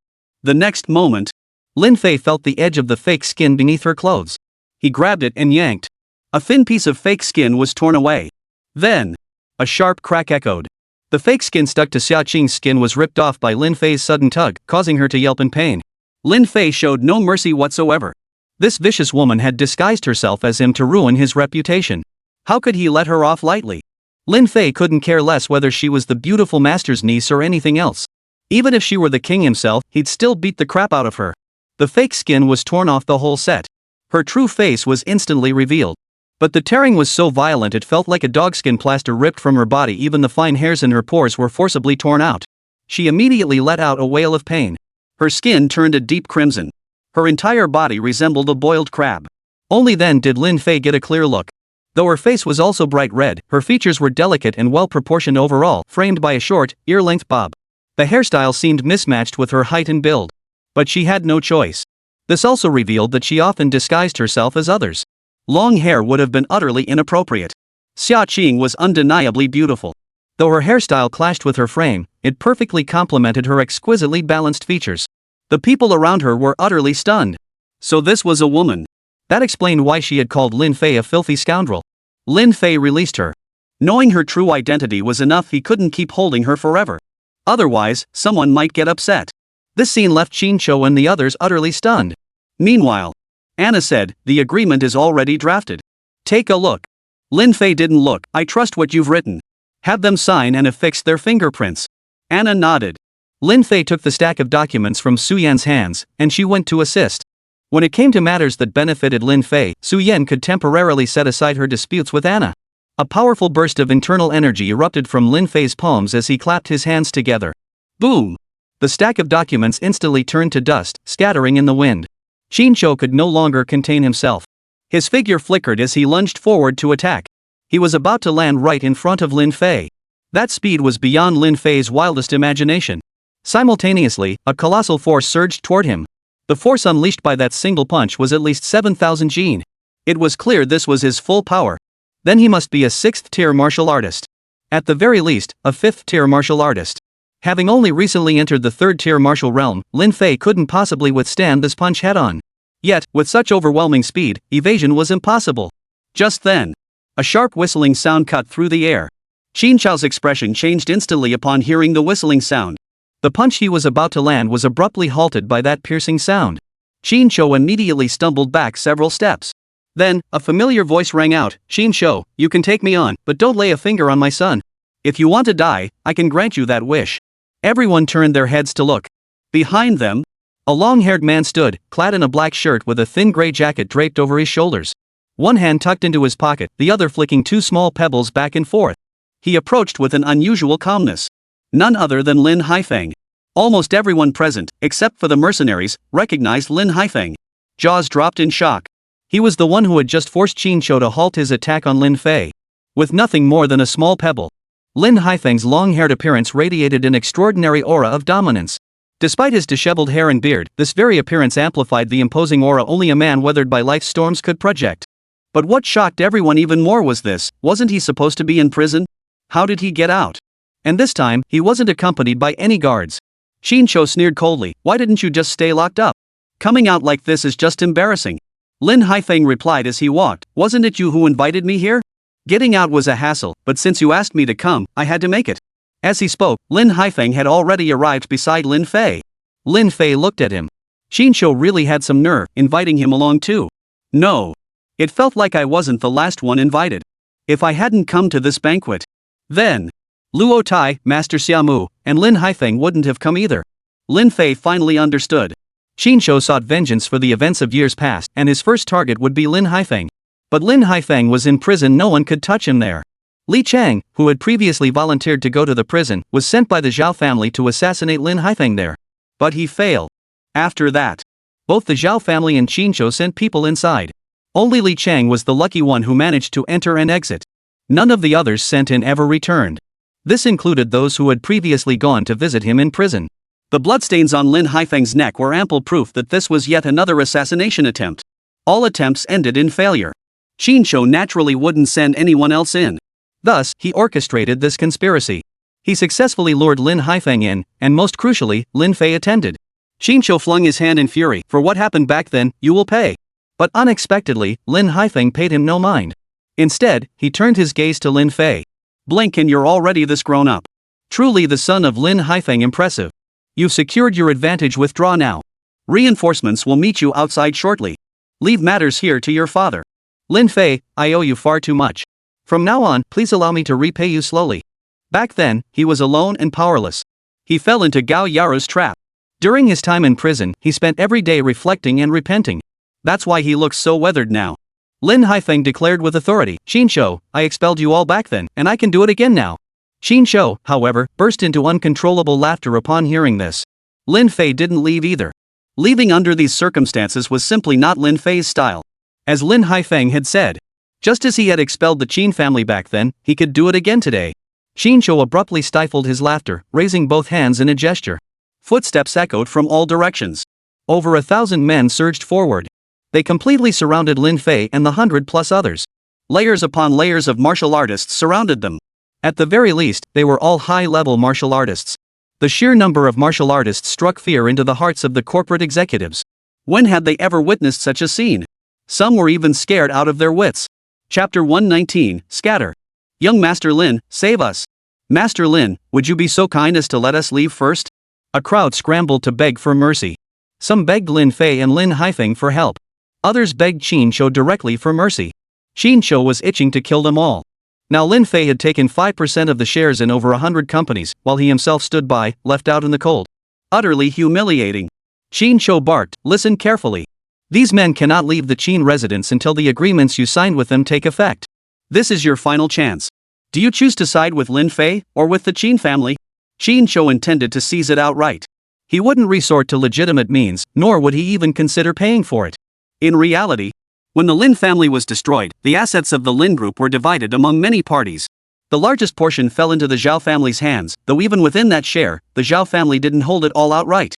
The next moment, Lin Fei felt the edge of the fake skin beneath her clothes. He grabbed it and yanked. A thin piece of fake skin was torn away. Then, a sharp crack echoed. The fake skin stuck to Xia Qing's skin was ripped off by Lin Fei's sudden tug, causing her to yelp in pain. Lin Fei showed no mercy whatsoever. This vicious woman had disguised herself as him to ruin his reputation. How could he let her off lightly? Lin Fei couldn't care less whether she was the beautiful master's niece or anything else. Even if she were the king himself, he'd still beat the crap out of her. The fake skin was torn off the whole set. Her true face was instantly revealed. But the tearing was so violent it felt like a dogskin plaster ripped from her body. Even the fine hairs in her pores were forcibly torn out. She immediately let out a wail of pain. Her skin turned a deep crimson. Her entire body resembled a boiled crab. Only then did Lin Fei get a clear look. Though her face was also bright red, her features were delicate and well-proportioned overall, framed by a short, ear-length bob. The hairstyle seemed mismatched with her height and build. But she had no choice. This also revealed that she often disguised herself as others. Long hair would have been utterly inappropriate. Xia Qing was undeniably beautiful. Though her hairstyle clashed with her frame, it perfectly complemented her exquisitely balanced features. The people around her were utterly stunned. So this was a woman. That explained why she had called Lin Fei a filthy scoundrel. Lin Fei released her. Knowing her true identity was enough. He couldn't keep holding her forever. Otherwise, someone might get upset. This scene left Qincho and the others utterly stunned. Meanwhile, Anna said, the agreement is already drafted. Take a look. Lin Fei didn't look. I trust what you've written. Have them sign and affix their fingerprints. Anna nodded. Lin Fei took the stack of documents from Su Yan's hands, and she went to assist. When it came to matters that benefited Lin Fei, Su Yan could temporarily set aside her disputes with Anna. A powerful burst of internal energy erupted from Lin Fei's palms as he clapped his hands together. Boom! The stack of documents instantly turned to dust, scattering in the wind. Xinyu could no longer contain himself. His figure flickered as he lunged forward to attack. He was about to land right in front of Lin Fei. That speed was beyond Lin Fei's wildest imagination. Simultaneously, a colossal force surged toward him. The force unleashed by that single punch was at least 7,000 jin. It was clear this was his full power. Then he must be a 6th-tier martial artist. At the very least, a 5th-tier martial artist. Having only recently entered the 3rd-tier martial realm, Lin Fei couldn't possibly withstand this punch head-on. Yet, with such overwhelming speed, evasion was impossible. Just then, a sharp whistling sound cut through the air. Xinyu's expression changed instantly upon hearing the whistling sound. The punch he was about to land was abruptly halted by that piercing sound. Xinyu immediately stumbled back several steps. Then, a familiar voice rang out, "Xinyu, you can take me on, but don't lay a finger on my son. If you want to die, I can grant you that wish." Everyone turned their heads to look. Behind them, a long-haired man stood, clad in a black shirt with a thin gray jacket draped over his shoulders. One hand tucked into his pocket, the other flicking 2 small pebbles back and forth. He approached with an unusual calmness. None other than Lin Haifeng. Almost everyone present, except for the mercenaries, recognized Lin Haifeng. Jaws dropped in shock. He was the one who had just forced Xinyu to halt his attack on Lin Fei. With nothing more than a small pebble. Lin Haifeng's long-haired appearance radiated an extraordinary aura of dominance. Despite his disheveled hair and beard, this very appearance amplified the imposing aura only a man weathered by life's storms could project. But what shocked everyone even more was this: wasn't he supposed to be in prison? How did he get out? And this time, he wasn't accompanied by any guards. Xinyu sneered coldly, "Why didn't you just stay locked up? Coming out like this is just embarrassing." Lin Haifeng replied as he walked, "Wasn't it you who invited me here? Getting out was a hassle, but since you asked me to come, I had to make it." As he spoke, Lin Haifeng had already arrived beside Lin Fei. Lin Fei looked at him. Xinyu really had some nerve, inviting him along too. No. It felt like I wasn't the last one invited. If I hadn't come to this banquet, then Luo Tai, Master Xiaomu, and Lin Haifeng wouldn't have come either. Lin Fei finally understood. Xinyu sought vengeance for the events of years past, and his first target would be Lin Haifeng. But Lin Haifeng was in prison, no one could touch him there. Li Chang, who had previously volunteered to go to the prison, was sent by the Zhao family to assassinate Lin Haifeng there. But he failed. After that, both the Zhao family and Xinyu sent people inside. Only Li Chang was the lucky one who managed to enter and exit. None of the others sent in ever returned. This included those who had previously gone to visit him in prison. The bloodstains on Lin Haifeng's neck were ample proof that this was yet another assassination attempt. All attempts ended in failure. Xinyu naturally wouldn't send anyone else in. Thus, he orchestrated this conspiracy. He successfully lured Lin Haifeng in, and most crucially, Lin Fei attended. Xinyu flung his hand in fury, "For what happened back then, you will pay." But unexpectedly, Lin Haifeng paid him no mind. Instead, he turned his gaze to Lin Fei. "Blink and you're already this grown up. Truly the son of Lin Haifeng impressive. You've secured your advantage, withdraw now. Reinforcements will meet you outside shortly. Leave matters here to your father. Lin Fei, I owe you far too much. From now on, please allow me to repay you slowly." Back then, he was alone and powerless. He fell into Gao Yaru's trap. During his time in prison, he spent every day reflecting and repenting. That's why he looks so weathered now. Lin Haifeng declared with authority, "Xinyu, I expelled you all back then, and I can do it again now." Xinyu, however, burst into uncontrollable laughter upon hearing this. Lin Fei didn't leave either. Leaving under these circumstances was simply not Lin Fei's style. As Lin Haifeng had said, just as he had expelled the Qin family back then, he could do it again today. Xinyu abruptly stifled his laughter, raising both hands in a gesture. Footsteps echoed from all directions. Over 1,000 men surged forward. They completely surrounded Lin Fei and the 100+ others. Layers upon layers of martial artists surrounded them. At the very least, they were all high-level martial artists. The sheer number of martial artists struck fear into the hearts of the corporate executives. When had they ever witnessed such a scene? Some were even scared out of their wits. Chapter 119, Scatter. "Young Master Lin, save us. Master Lin, would you be so kind as to let us leave first?" A crowd scrambled to beg for mercy. Some begged Lin Fei and Lin Haifeng for help. Others begged Xinyu directly for mercy. Xinyu was itching to kill them all. Now Lin Fei had taken 5% of the shares in over 100 companies, while he himself stood by, left out in the cold. Utterly humiliating. Xinyu barked, "Listen carefully. These men cannot leave the Qin residence until the agreements you signed with them take effect. This is your final chance. Do you choose to side with Lin Fei or with the Qin family? Qin Shou intended to seize it outright. He wouldn't resort to legitimate means, nor would he even consider paying for it. In reality, when the Lin family was destroyed, the assets of the Lin Group were divided among many parties. The largest portion fell into the Zhao family's hands, though even within that share, the Zhao family didn't hold it all outright.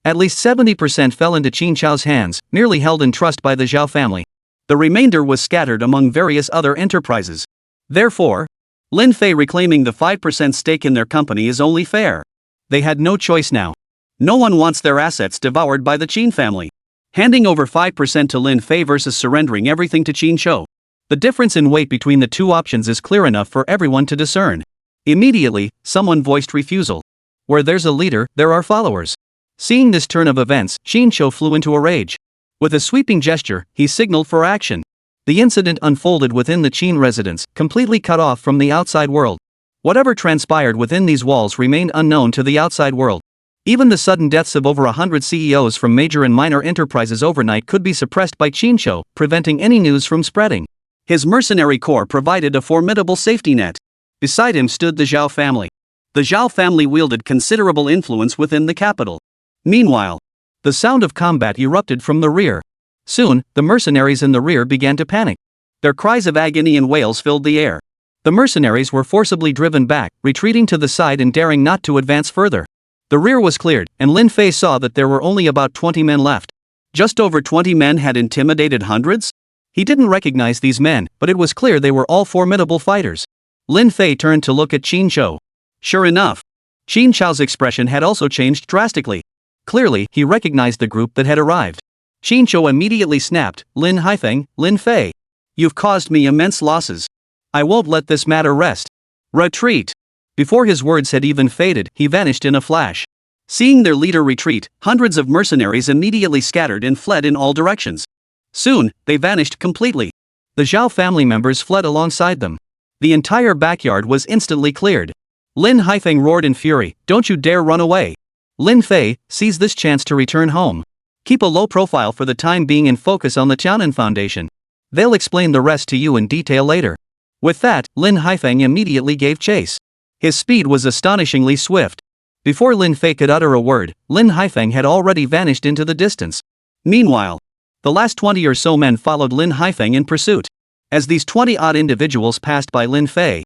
At least 70% fell into Qin Shao's hands, merely held in trust by the Zhao family. The remainder was scattered among various other enterprises. Therefore, Lin Fei reclaiming the 5% stake in their company is only fair. They had no choice now. No one wants their assets devoured by the Qin family. Handing over 5% to Lin Fei versus surrendering everything to Qin Shou. The difference in weight between the two options is clear enough for everyone to discern. Immediately, someone voiced refusal. Where there's a leader, there are followers. Seeing this turn of events, Qin Shou flew into a rage. With a sweeping gesture, he signaled for action. The incident unfolded within the Qin residence, completely cut off from the outside world. Whatever transpired within these walls remained unknown to the outside world. Even the sudden deaths of over 100 CEOs from major and minor enterprises overnight could be suppressed by Qin Shou, preventing any news from spreading. His mercenary corps provided a formidable safety net. Beside him stood the Zhao family. The Zhao family wielded considerable influence within the capital. Meanwhile, the sound of combat erupted from the rear. Soon, the mercenaries in the rear began to panic. Their cries of agony and wails filled the air. The mercenaries were forcibly driven back, retreating to the side and daring not to advance further. The rear was cleared, and Lin Fei saw that there were only about 20 men left. Just over 20 men had intimidated hundreds? He didn't recognize these men, but it was clear they were all formidable fighters. Lin Fei turned to look at Qin Shou. Sure enough, Qin Shou's expression had also changed drastically. Clearly, he recognized the group that had arrived. Qin Shou immediately snapped, Lin Haifeng, Lin Fei. You've caused me immense losses. I won't let this matter rest. Retreat. Before his words had even faded, he vanished in a flash. Seeing their leader retreat, hundreds of mercenaries immediately scattered and fled in all directions. Soon, they vanished completely. The Zhao family members fled alongside them. The entire backyard was instantly cleared. Lin Haifeng roared in fury, don't you dare run away. Lin Fei, seize this chance to return home. Keep a low profile for the time being and focus on the Tianan Foundation. They'll explain the rest to you in detail later. With that, Lin Haifeng immediately gave chase. His speed was astonishingly swift. Before Lin Fei could utter a word, Lin Haifeng had already vanished into the distance. Meanwhile, the last 20 or so men followed Lin Haifeng in pursuit. As these 20-odd individuals passed by Lin Fei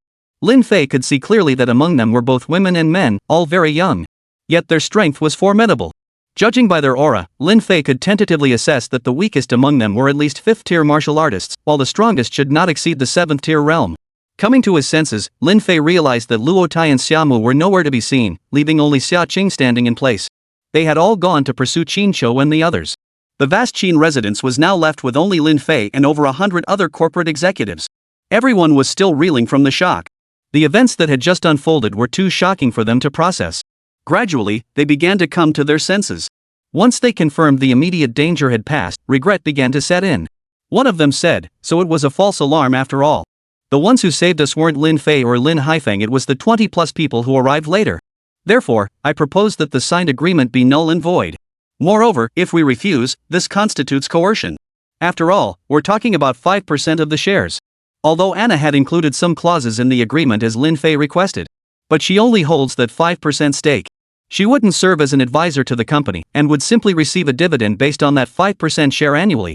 could see clearly that among them were both women and men, all very young. Yet their strength was formidable. Judging by their aura, Lin Fei could tentatively assess that the weakest among them were at least 5th-tier martial artists, while the strongest should not exceed the 7th-tier realm. Coming to his senses, Lin Fei realized that Luo Tai and Xiamu were nowhere to be seen, leaving only Xia Qing standing in place. They had all gone to pursue Qin Shou and the others. The vast Qin residence was now left with only Lin Fei and over 100 other corporate executives. Everyone was still reeling from the shock. The events that had just unfolded were too shocking for them to process. Gradually, they began to come to their senses. Once they confirmed the immediate danger had passed, regret began to set in. One of them said, so it was a false alarm after all. The ones who saved us weren't Lin Fei or Lin Haifeng, it was the 20+ people who arrived later. Therefore, I propose that the signed agreement be null and void. Moreover, if we refuse, this constitutes coercion. After all, we're talking about 5% of the shares. Although Anna had included some clauses in the agreement as Lin Fei requested. But she only holds that 5% stake. She wouldn't serve as an advisor to the company and would simply receive a dividend based on that 5% share annually.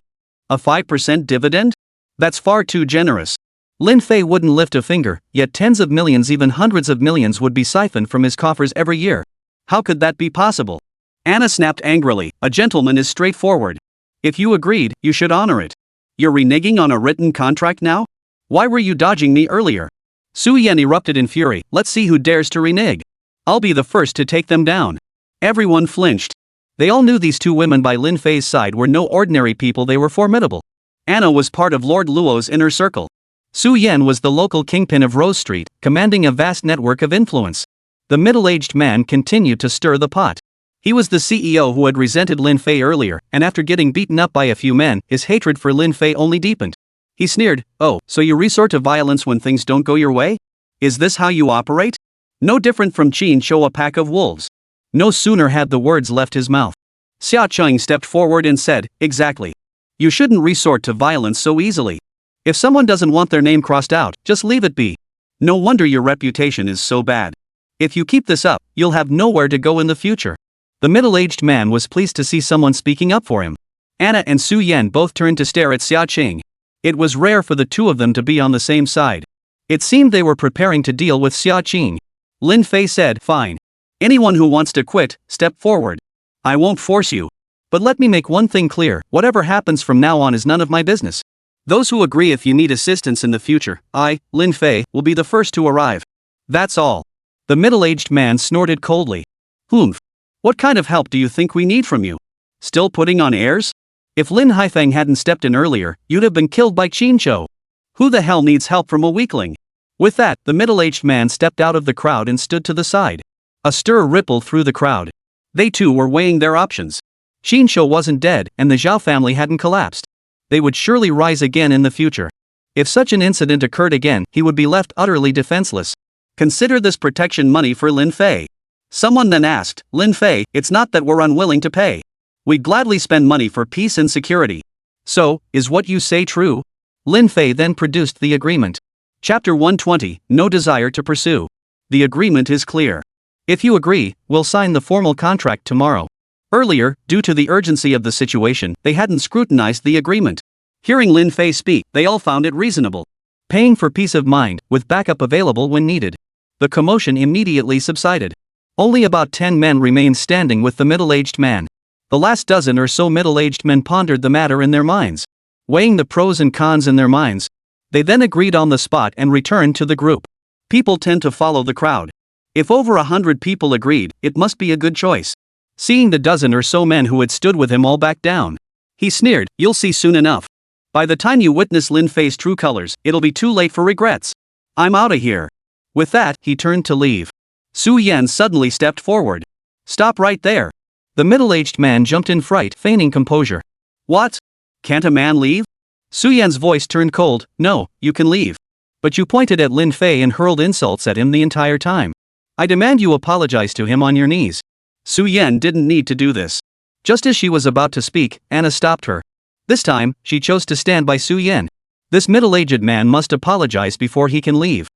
A 5% dividend? That's far too generous. Lin Fei wouldn't lift a finger, yet tens of millions, even hundreds of millions would be siphoned from his coffers every year. How could that be possible? Anna snapped angrily, a gentleman is straightforward. If you agreed, you should honor it. You're reneging on a written contract now? Why were you dodging me earlier? Su Yan erupted in fury, let's see who dares to renege. I'll be the first to take them down. Everyone flinched. They all knew these two women by Lin Fei's side were no ordinary people, they were formidable. Anna was part of Lord Luo's inner circle. Su Yan was the local kingpin of Rose Street, commanding a vast network of influence. The middle-aged man continued to stir the pot. He was the CEO who had resented Lin Fei earlier, and after getting beaten up by a few men, his hatred for Lin Fei only deepened. He sneered, oh, so you resort to violence when things don't go your way? Is this how you operate? No different from Qin Shou, a pack of wolves. No sooner had the words left his mouth. Xia Qing stepped forward and said, exactly. You shouldn't resort to violence so easily. If someone doesn't want their name crossed out, just leave it be. No wonder your reputation is so bad. If you keep this up, you'll have nowhere to go in the future. The middle-aged man was pleased to see someone speaking up for him. Anna and Su Yan both turned to stare at Xia Qing. It was rare for the two of them to be on the same side. It seemed they were preparing to deal with Xia Qing. Lin Fei said, "Fine. Anyone who wants to quit, step forward. I won't force you. But let me make one thing clear, whatever happens from now on is none of my business. Those who agree if you need assistance in the future, I, Lin Fei, will be the first to arrive. That's all." The middle-aged man snorted coldly. "Humph. What kind of help do you think we need from you? Still putting on airs? If Lin Haifeng hadn't stepped in earlier, you'd have been killed by Qin Chou. Who the hell needs help from a weakling?" With that, the middle-aged man stepped out of the crowd and stood to the side. A stir rippled through the crowd. They too were weighing their options. Qin Chou wasn't dead, and the Zhao family hadn't collapsed. They would surely rise again in the future. If such an incident occurred again, he would be left utterly defenseless. Consider this protection money for Lin Fei. Someone then asked, "Lin Fei, it's not that we're unwilling to pay. We'd gladly spend money for peace and security. So, is what you say true?" Lin Fei then produced the agreement. Chapter 120, No Desire to Pursue. The agreement is clear. If you agree, we'll sign the formal contract tomorrow. Earlier, due to the urgency of the situation, they hadn't scrutinized the agreement. Hearing Lin Fei speak, they all found it reasonable. Paying for peace of mind, with backup available when needed. The commotion immediately subsided. Only about 10 men remained standing with the middle-aged man. The last dozen or so middle-aged men pondered the matter in their minds. Weighing the pros and cons in their minds, they then agreed on the spot and returned to the group. People tend to follow the crowd. If over 100 people agreed, it must be a good choice. Seeing the dozen or so men who had stood with him all back down, he sneered, "You'll see soon enough. By the time you witness Lin Fei's true colors, it'll be too late for regrets. I'm outta here." With that, he turned to leave. Su Yan suddenly stepped forward. "Stop right there." The middle-aged man jumped in fright, feigning composure. "What? Can't a man leave?" Su Yan's voice turned cold. "No, you can leave. But you pointed at Lin Fei and hurled insults at him the entire time. I demand you apologize to him on your knees." Su Yan didn't need to do this. Just as she was about to speak, Anna stopped her. This time, she chose to stand by Su Yan. This middle-aged man must apologize before he can leave.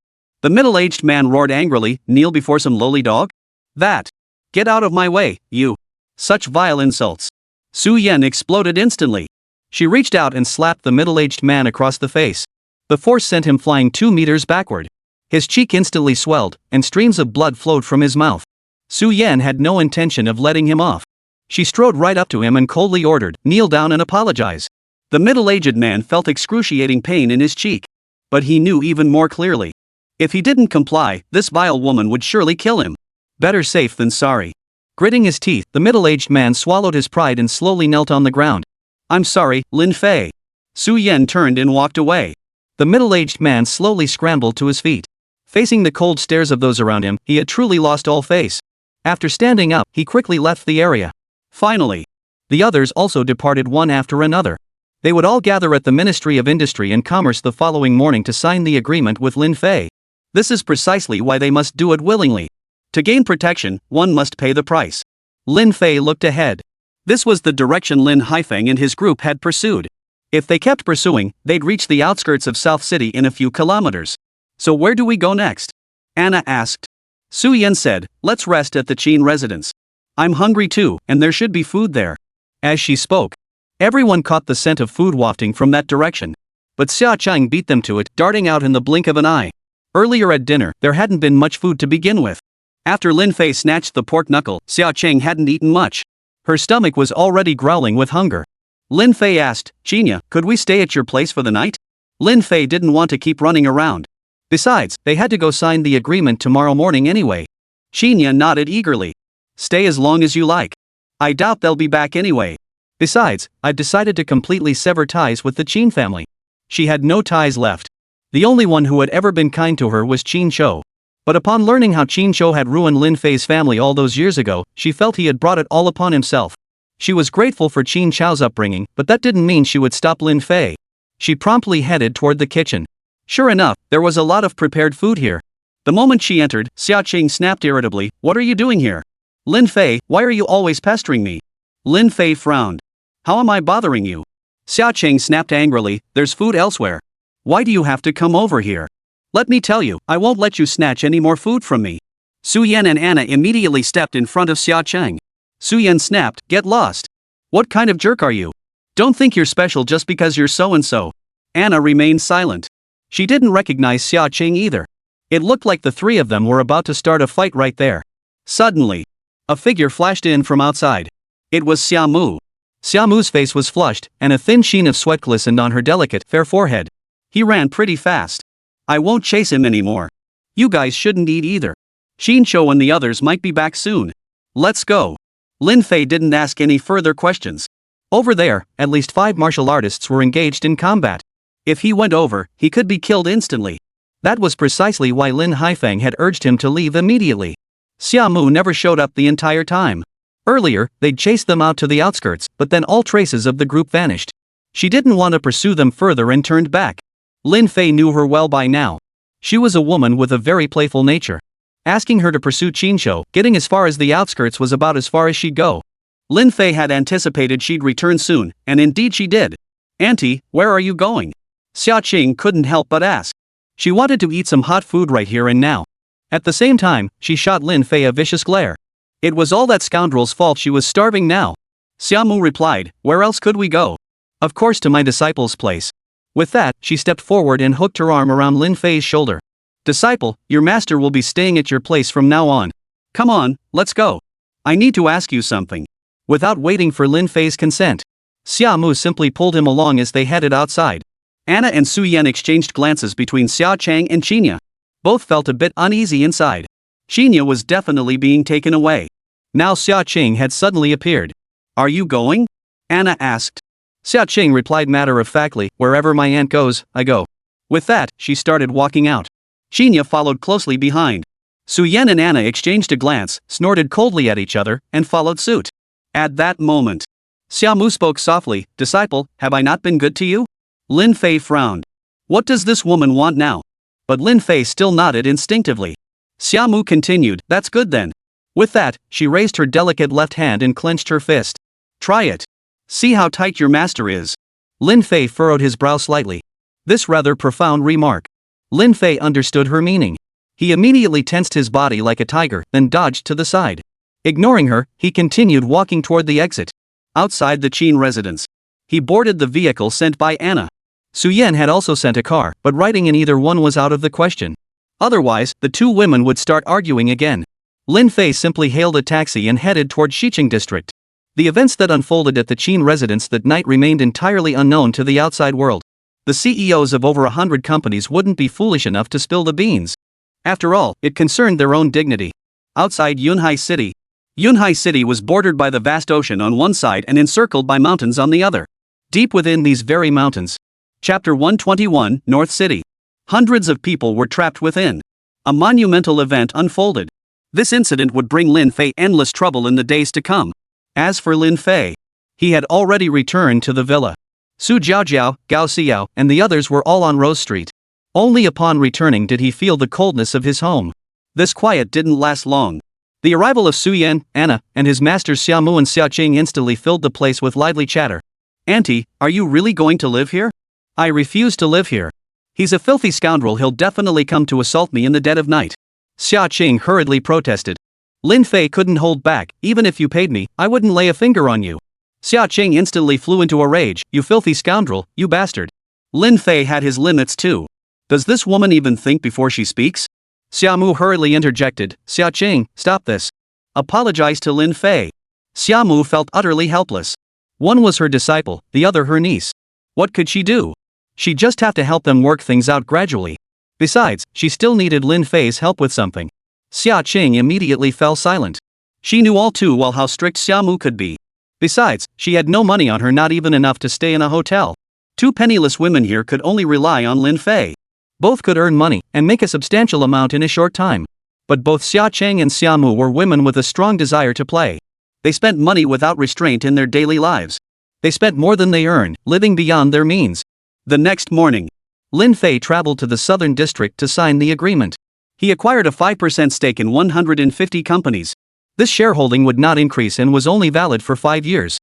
The middle-aged man roared angrily, "Kneel before some lowly dog? That! Get out of my way, you! Such vile insults!" Su Yan exploded instantly. She reached out and slapped the middle-aged man across the face. The force sent him flying 2 meters backward. His cheek instantly swelled, and streams of blood flowed from his mouth. Su Yan had no intention of letting him off. She strode right up to him and coldly ordered, "Kneel down and apologize." The middle-aged man felt excruciating pain in his cheek. But he knew even more clearly. If he didn't comply, this vile woman would surely kill him. Better safe than sorry. Gritting his teeth, the middle-aged man swallowed his pride and slowly knelt on the ground. "I'm sorry, Lin Fei." Su Yan turned and walked away. The middle-aged man slowly scrambled to his feet. Facing the cold stares of those around him, he had truly lost all face. After standing up, he quickly left the area. Finally, the others also departed one after another. They would all gather at the Ministry of Industry and Commerce the following morning to sign the agreement with Lin Fei. This is precisely why they must do it willingly. To gain protection, one must pay the price. Lin Fei looked ahead. This was the direction Lin Haifeng and his group had pursued. If they kept pursuing, they'd reach the outskirts of South City in a few kilometers. "So where do we go next?" Anna asked. Su Yan said, "Let's rest at the Qin residence. I'm hungry too, and there should be food there." As she spoke, everyone caught the scent of food wafting from that direction. But Xia Qing beat them to it, darting out in the blink of an eye. Earlier at dinner, there hadn't been much food to begin with. After Lin Fei snatched the pork knuckle, Xia Qing hadn't eaten much. Her stomach was already growling with hunger. Lin Fei asked, "Qinya, could we stay at your place for the night?" Lin Fei didn't want to keep running around. Besides, they had to go sign the agreement tomorrow morning anyway. Qinya nodded eagerly. "Stay as long as you like. I doubt they'll be back anyway. Besides, I've decided to completely sever ties with the Qin family." She had no ties left. The only one who had ever been kind to her was Qin Chou. But upon learning how Qin Chou had ruined Lin Fei's family all those years ago, she felt he had brought it all upon himself. She was grateful for Qin Chou's upbringing, but that didn't mean she would stop Lin Fei. She promptly headed toward the kitchen. Sure enough, there was a lot of prepared food here. The moment she entered, Xia Qing snapped irritably, "What are you doing here? Lin Fei, why are you always pestering me?" Lin Fei frowned. "How am I bothering you?" Xia Qing snapped angrily, "There's food elsewhere." Why do you have to come over here? Let me tell you, I won't let you snatch any more food from me. Su Yan and Anna immediately stepped in front of Xia Cheng. Su Yan snapped, get lost. What kind of jerk are you? Don't think you're special just because you're so-and-so. Anna remained silent. She didn't recognize Xia Cheng either. It looked like the three of them were about to start a fight right there. Suddenly, a figure flashed in from outside. It was Xia Mu. Xia Mu's face was flushed, and a thin sheen of sweat glistened on her delicate, fair forehead. He ran pretty fast. I won't chase him anymore. You guys shouldn't eat either. Xinqiu and the others might be back soon. Let's go. Lin Fei didn't ask any further questions. Over there, at least 5 martial artists were engaged in combat. If he went over, he could be killed instantly. That was precisely why Lin Haifeng had urged him to leave immediately. Xia Mu never showed up the entire time. Earlier, they'd chased them out to the outskirts, but then all traces of the group vanished. She didn't want to pursue them further and turned back. Lin Fei knew her well by now. She was a woman with a very playful nature. Asking her to pursue Xinqiu, getting as far as the outskirts was about as far as she'd go. Lin Fei had anticipated she'd return soon, and indeed she did. Auntie, where are you going? Xia Qing couldn't help but ask. She wanted to eat some hot food right here and now. At the same time, she shot Lin Fei a vicious glare. It was all that scoundrel's fault she was starving now. Xia Mu replied, where else could we go? Of course to my disciple's place. With that, she stepped forward and hooked her arm around Lin Fei's shoulder. Disciple, your master will be staying at your place from now on. Come on, let's go. I need to ask you something. Without waiting for Lin Fei's consent, Xia Mu simply pulled him along as they headed outside. Anna and Su Yan exchanged glances between Xia Cheng and Qinya. Both felt a bit uneasy inside. Qinya was definitely being taken away. Now Xia Qing had suddenly appeared. Are you going? Anna asked. Xia Qing replied matter-of-factly, wherever my aunt goes, I go. With that, she started walking out. Qinya followed closely behind. Su Yan and Anna exchanged a glance, snorted coldly at each other, and followed suit. At that moment, Xia Mu spoke softly, Disciple, have I not been good to you? Lin Fei frowned. What does this woman want now? But Lin Fei still nodded instinctively. Xia Mu continued, that's good then. With that, she raised her delicate left hand and clenched her fist. Try it. See how tight your master is. Lin Fei furrowed his brow slightly. This rather profound remark. Lin Fei understood her meaning. He immediately tensed his body like a tiger, then dodged to the side. Ignoring her, he continued walking toward the exit. Outside the Qin residence, he boarded the vehicle sent by Anna. Su Yan had also sent a car, but riding in either one was out of the question. Otherwise, the two women would start arguing again. Lin Fei simply hailed a taxi and headed toward Xiqing district. The events that unfolded at the Qin residence that night remained entirely unknown to the outside world. The CEOs of over 100 companies wouldn't be foolish enough to spill the beans. After all, it concerned their own dignity. Outside Yunhai City. Yunhai City was bordered by the vast ocean on one side and encircled by mountains on the other. Deep within these very mountains. Chapter 121, North City. Hundreds of people were trapped within. A monumental event unfolded. This incident would bring Lin Fei endless trouble in the days to come. As for Lin Fei, he had already returned to the villa. Su Jiaojiao, Gao Xiao, and the others were all on Rose Street. Only upon returning did he feel the coldness of his home. This quiet didn't last long. The arrival of Su Yan, Anna, and his masters Xia Mu and Xia Qing instantly filled the place with lively chatter. Auntie, are you really going to live here? I refuse to live here. He's a filthy scoundrel, he'll definitely come to assault me in the dead of night. Xia Qing hurriedly protested. Lin Fei couldn't hold back, even if you paid me, I wouldn't lay a finger on you. Xia Qing instantly flew into a rage, you filthy scoundrel, you bastard. Lin Fei had his limits too. Does this woman even think before she speaks? Xia Mu hurriedly interjected, Xia Qing, stop this. Apologize to Lin Fei. Xia Mu felt utterly helpless. One was her disciple, the other her niece. What could she do? She'd just have to help them work things out gradually. Besides, she still needed Lin Fei's help with something. Xia Qing immediately fell silent. She knew all too well how strict Xia Mu could be. Besides, she had no money on her, not even enough to stay in a hotel. Two penniless women here could only rely on Lin Fei. Both could earn money and make a substantial amount in a short time. But both Xia Qing and Xia Mu were women with a strong desire to play. They spent money without restraint in their daily lives. They spent more than they earned, living beyond their means. The next morning, Lin Fei traveled to the southern district to sign the agreement. He acquired a 5% stake in 150 companies. This shareholding would not increase and was only valid for 5 years.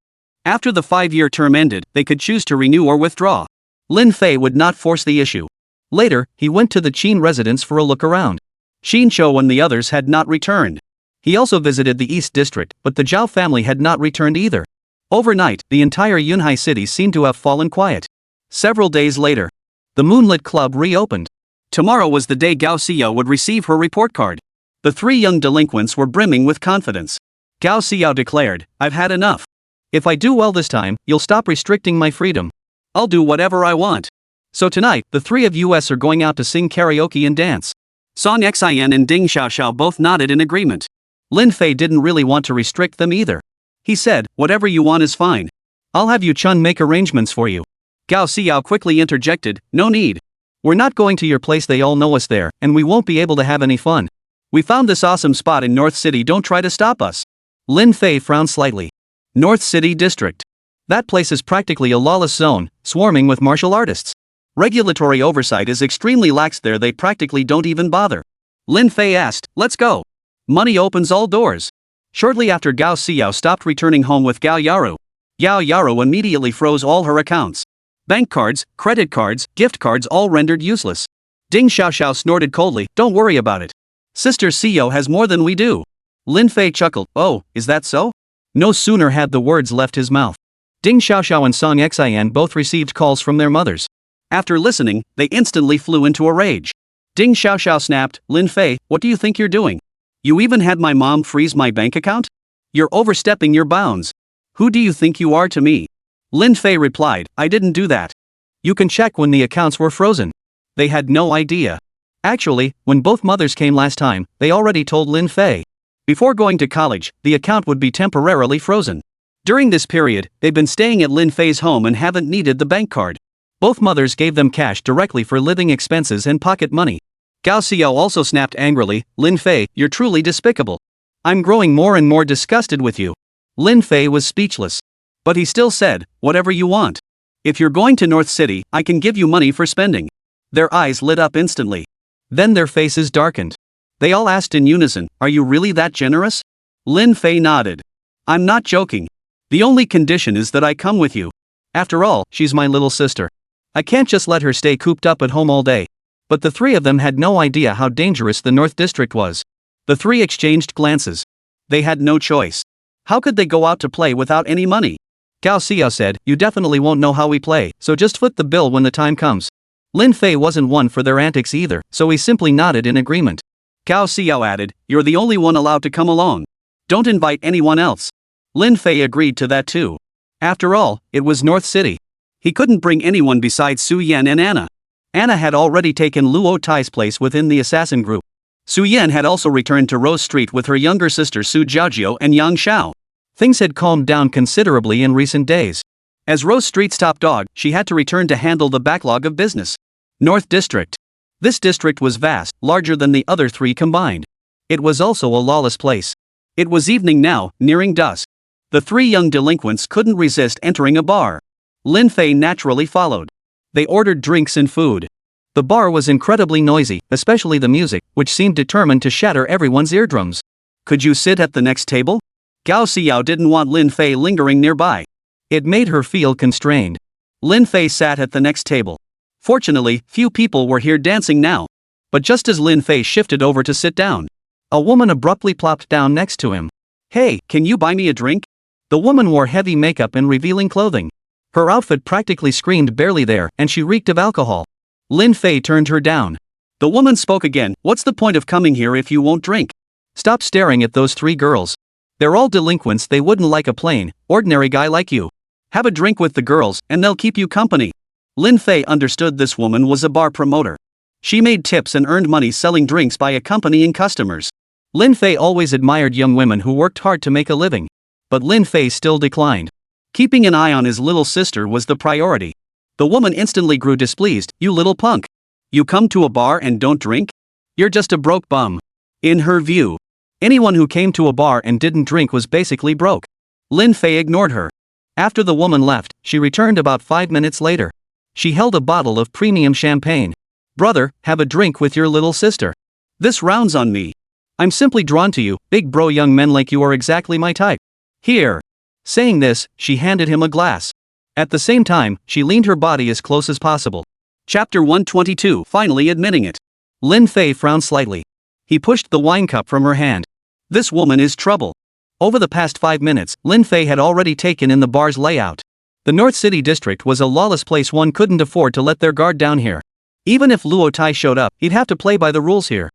After the 5-year term ended, they could choose to renew or withdraw. Lin Fei would not force the issue. Later, he went to the Qin residence for a look around. Xinqiu and the others had not returned. He also visited the East District, but the Zhao family had not returned either. Overnight, the entire Yunhai City seemed to have fallen quiet. Several days later, the Moonlit Club reopened. Tomorrow was the day Gao Xiao would receive her report card. The three young delinquents were brimming with confidence. Gao Xiao declared, "I've had enough. If I do well this time, you'll stop restricting my freedom. I'll do whatever I want." So tonight, the three of us are going out to sing karaoke and dance. Song Xin and Ding Xiaoxiao both nodded in agreement. Lin Fei didn't really want to restrict them either. He said, "Whatever you want is fine. I'll have Yu Chun make arrangements for you." Gao Xiao quickly interjected, "No need. We're not going to your place, they all know us there, and we won't be able to have any fun. We found this awesome spot in North City, don't try to stop us." Lin Fei frowned slightly. North City District. That place is practically a lawless zone, swarming with martial artists. Regulatory oversight is extremely lax there, they practically don't even bother. Lin Fei asked, "Let's go. Money opens all doors." Shortly after Gao Xiao stopped returning home with Gao Yaru. Gao Yaru immediately froze all her accounts. Bank cards, credit cards, gift cards all rendered useless. Ding Xiaoxiao snorted coldly, "Don't worry about it. Sister Xiao has more than we do." Lin Fei chuckled, "Oh, is that so?" No sooner had the words left his mouth. Ding Xiaoxiao and Song Xian both received calls from their mothers. After listening, they instantly flew into a rage. Ding Xiaoxiao snapped, "Lin Fei, what do you think you're doing? You even had my mom freeze my bank account? You're overstepping your bounds. Who do you think you are to me?" Lin Fei replied, "I didn't do that. You can check when the accounts were frozen." They had no idea. Actually, when both mothers came last time, they already told Lin Fei. Before going to college, the account would be temporarily frozen. During this period, they've been staying at Lin Fei's home and haven't needed the bank card. Both mothers gave them cash directly for living expenses and pocket money. Gao Xiao also snapped angrily, "Lin Fei, you're truly despicable. I'm growing more and more disgusted with you." Lin Fei was speechless. But he still said, "Whatever you want. If you're going to North City, I can give you money for spending." Their eyes lit up instantly. Then their faces darkened. They all asked in unison, "Are you really that generous?" Lin Fei nodded. "I'm not joking. The only condition is that I come with you. After all, she's my little sister. I can't just let her stay cooped up at home all day." But the three of them had no idea how dangerous the North District was. The three exchanged glances. They had no choice. How could they go out to play without any money? Gao Xiao said, "You definitely won't know how we play, so just foot the bill when the time comes." Lin Fei wasn't one for their antics either, so he simply nodded in agreement. Gao Xiao added, "You're the only one allowed to come along. Don't invite anyone else." Lin Fei agreed to that too. After all, it was North City. He couldn't bring anyone besides Su Yan and Anna. Anna had already taken Luo Tai's place within the assassin group. Su Yan had also returned to Rose Street with her younger sister Su Jiaojiu and Yang Xiao. Things had calmed down considerably in recent days. As Rose Street's top dog, she had to return to handle the backlog of business. North District. This district was vast, larger than the other three combined. It was also a lawless place. It was evening now, nearing dusk. The three young delinquents couldn't resist entering a bar. Lin Fei naturally followed. They ordered drinks and food. The bar was incredibly noisy, especially the music, which seemed determined to shatter everyone's eardrums. "Could you sit at the next table?" Gao Xiao didn't want Lin Fei lingering nearby. It made her feel constrained. Lin Fei sat at the next table. Fortunately, few people were here dancing now. But just as Lin Fei shifted over to sit down, a woman abruptly plopped down next to him. "Hey, can you buy me a drink?" The woman wore heavy makeup and revealing clothing. Her outfit practically screamed "barely there," and she reeked of alcohol. Lin Fei turned her down. The woman spoke again, "What's the point of coming here if you won't drink? Stop staring at those three girls. They're all delinquents, they wouldn't like a plain, ordinary guy like you. Have a drink with the girls, and they'll keep you company." Lin Fei understood this woman was a bar promoter. She made tips and earned money selling drinks by accompanying customers. Lin Fei always admired young women who worked hard to make a living. But Lin Fei still declined. Keeping an eye on his little sister was the priority. The woman instantly grew displeased. "You little punk. You come to a bar and don't drink? You're just a broke bum." In her view, anyone who came to a bar and didn't drink was basically broke. Lin Fei ignored her. After the woman left, she returned about 5 minutes later. She held a bottle of premium champagne. "Brother, have a drink with your little sister. This round's on me. I'm simply drawn to you, big bro, young men like you are exactly my type. Here." Saying this, she handed him a glass. At the same time, she leaned her body as close as possible. Chapter 122, finally admitting it. Lin Fei frowned slightly. He pushed the wine cup from her hand. This woman is trouble. Over the past 5 minutes, Lin Fei had already taken in the bar's layout. The North City district was a lawless place. One couldn't afford to let their guard down here. Even if Luo Tai showed up, he'd have to play by the rules here.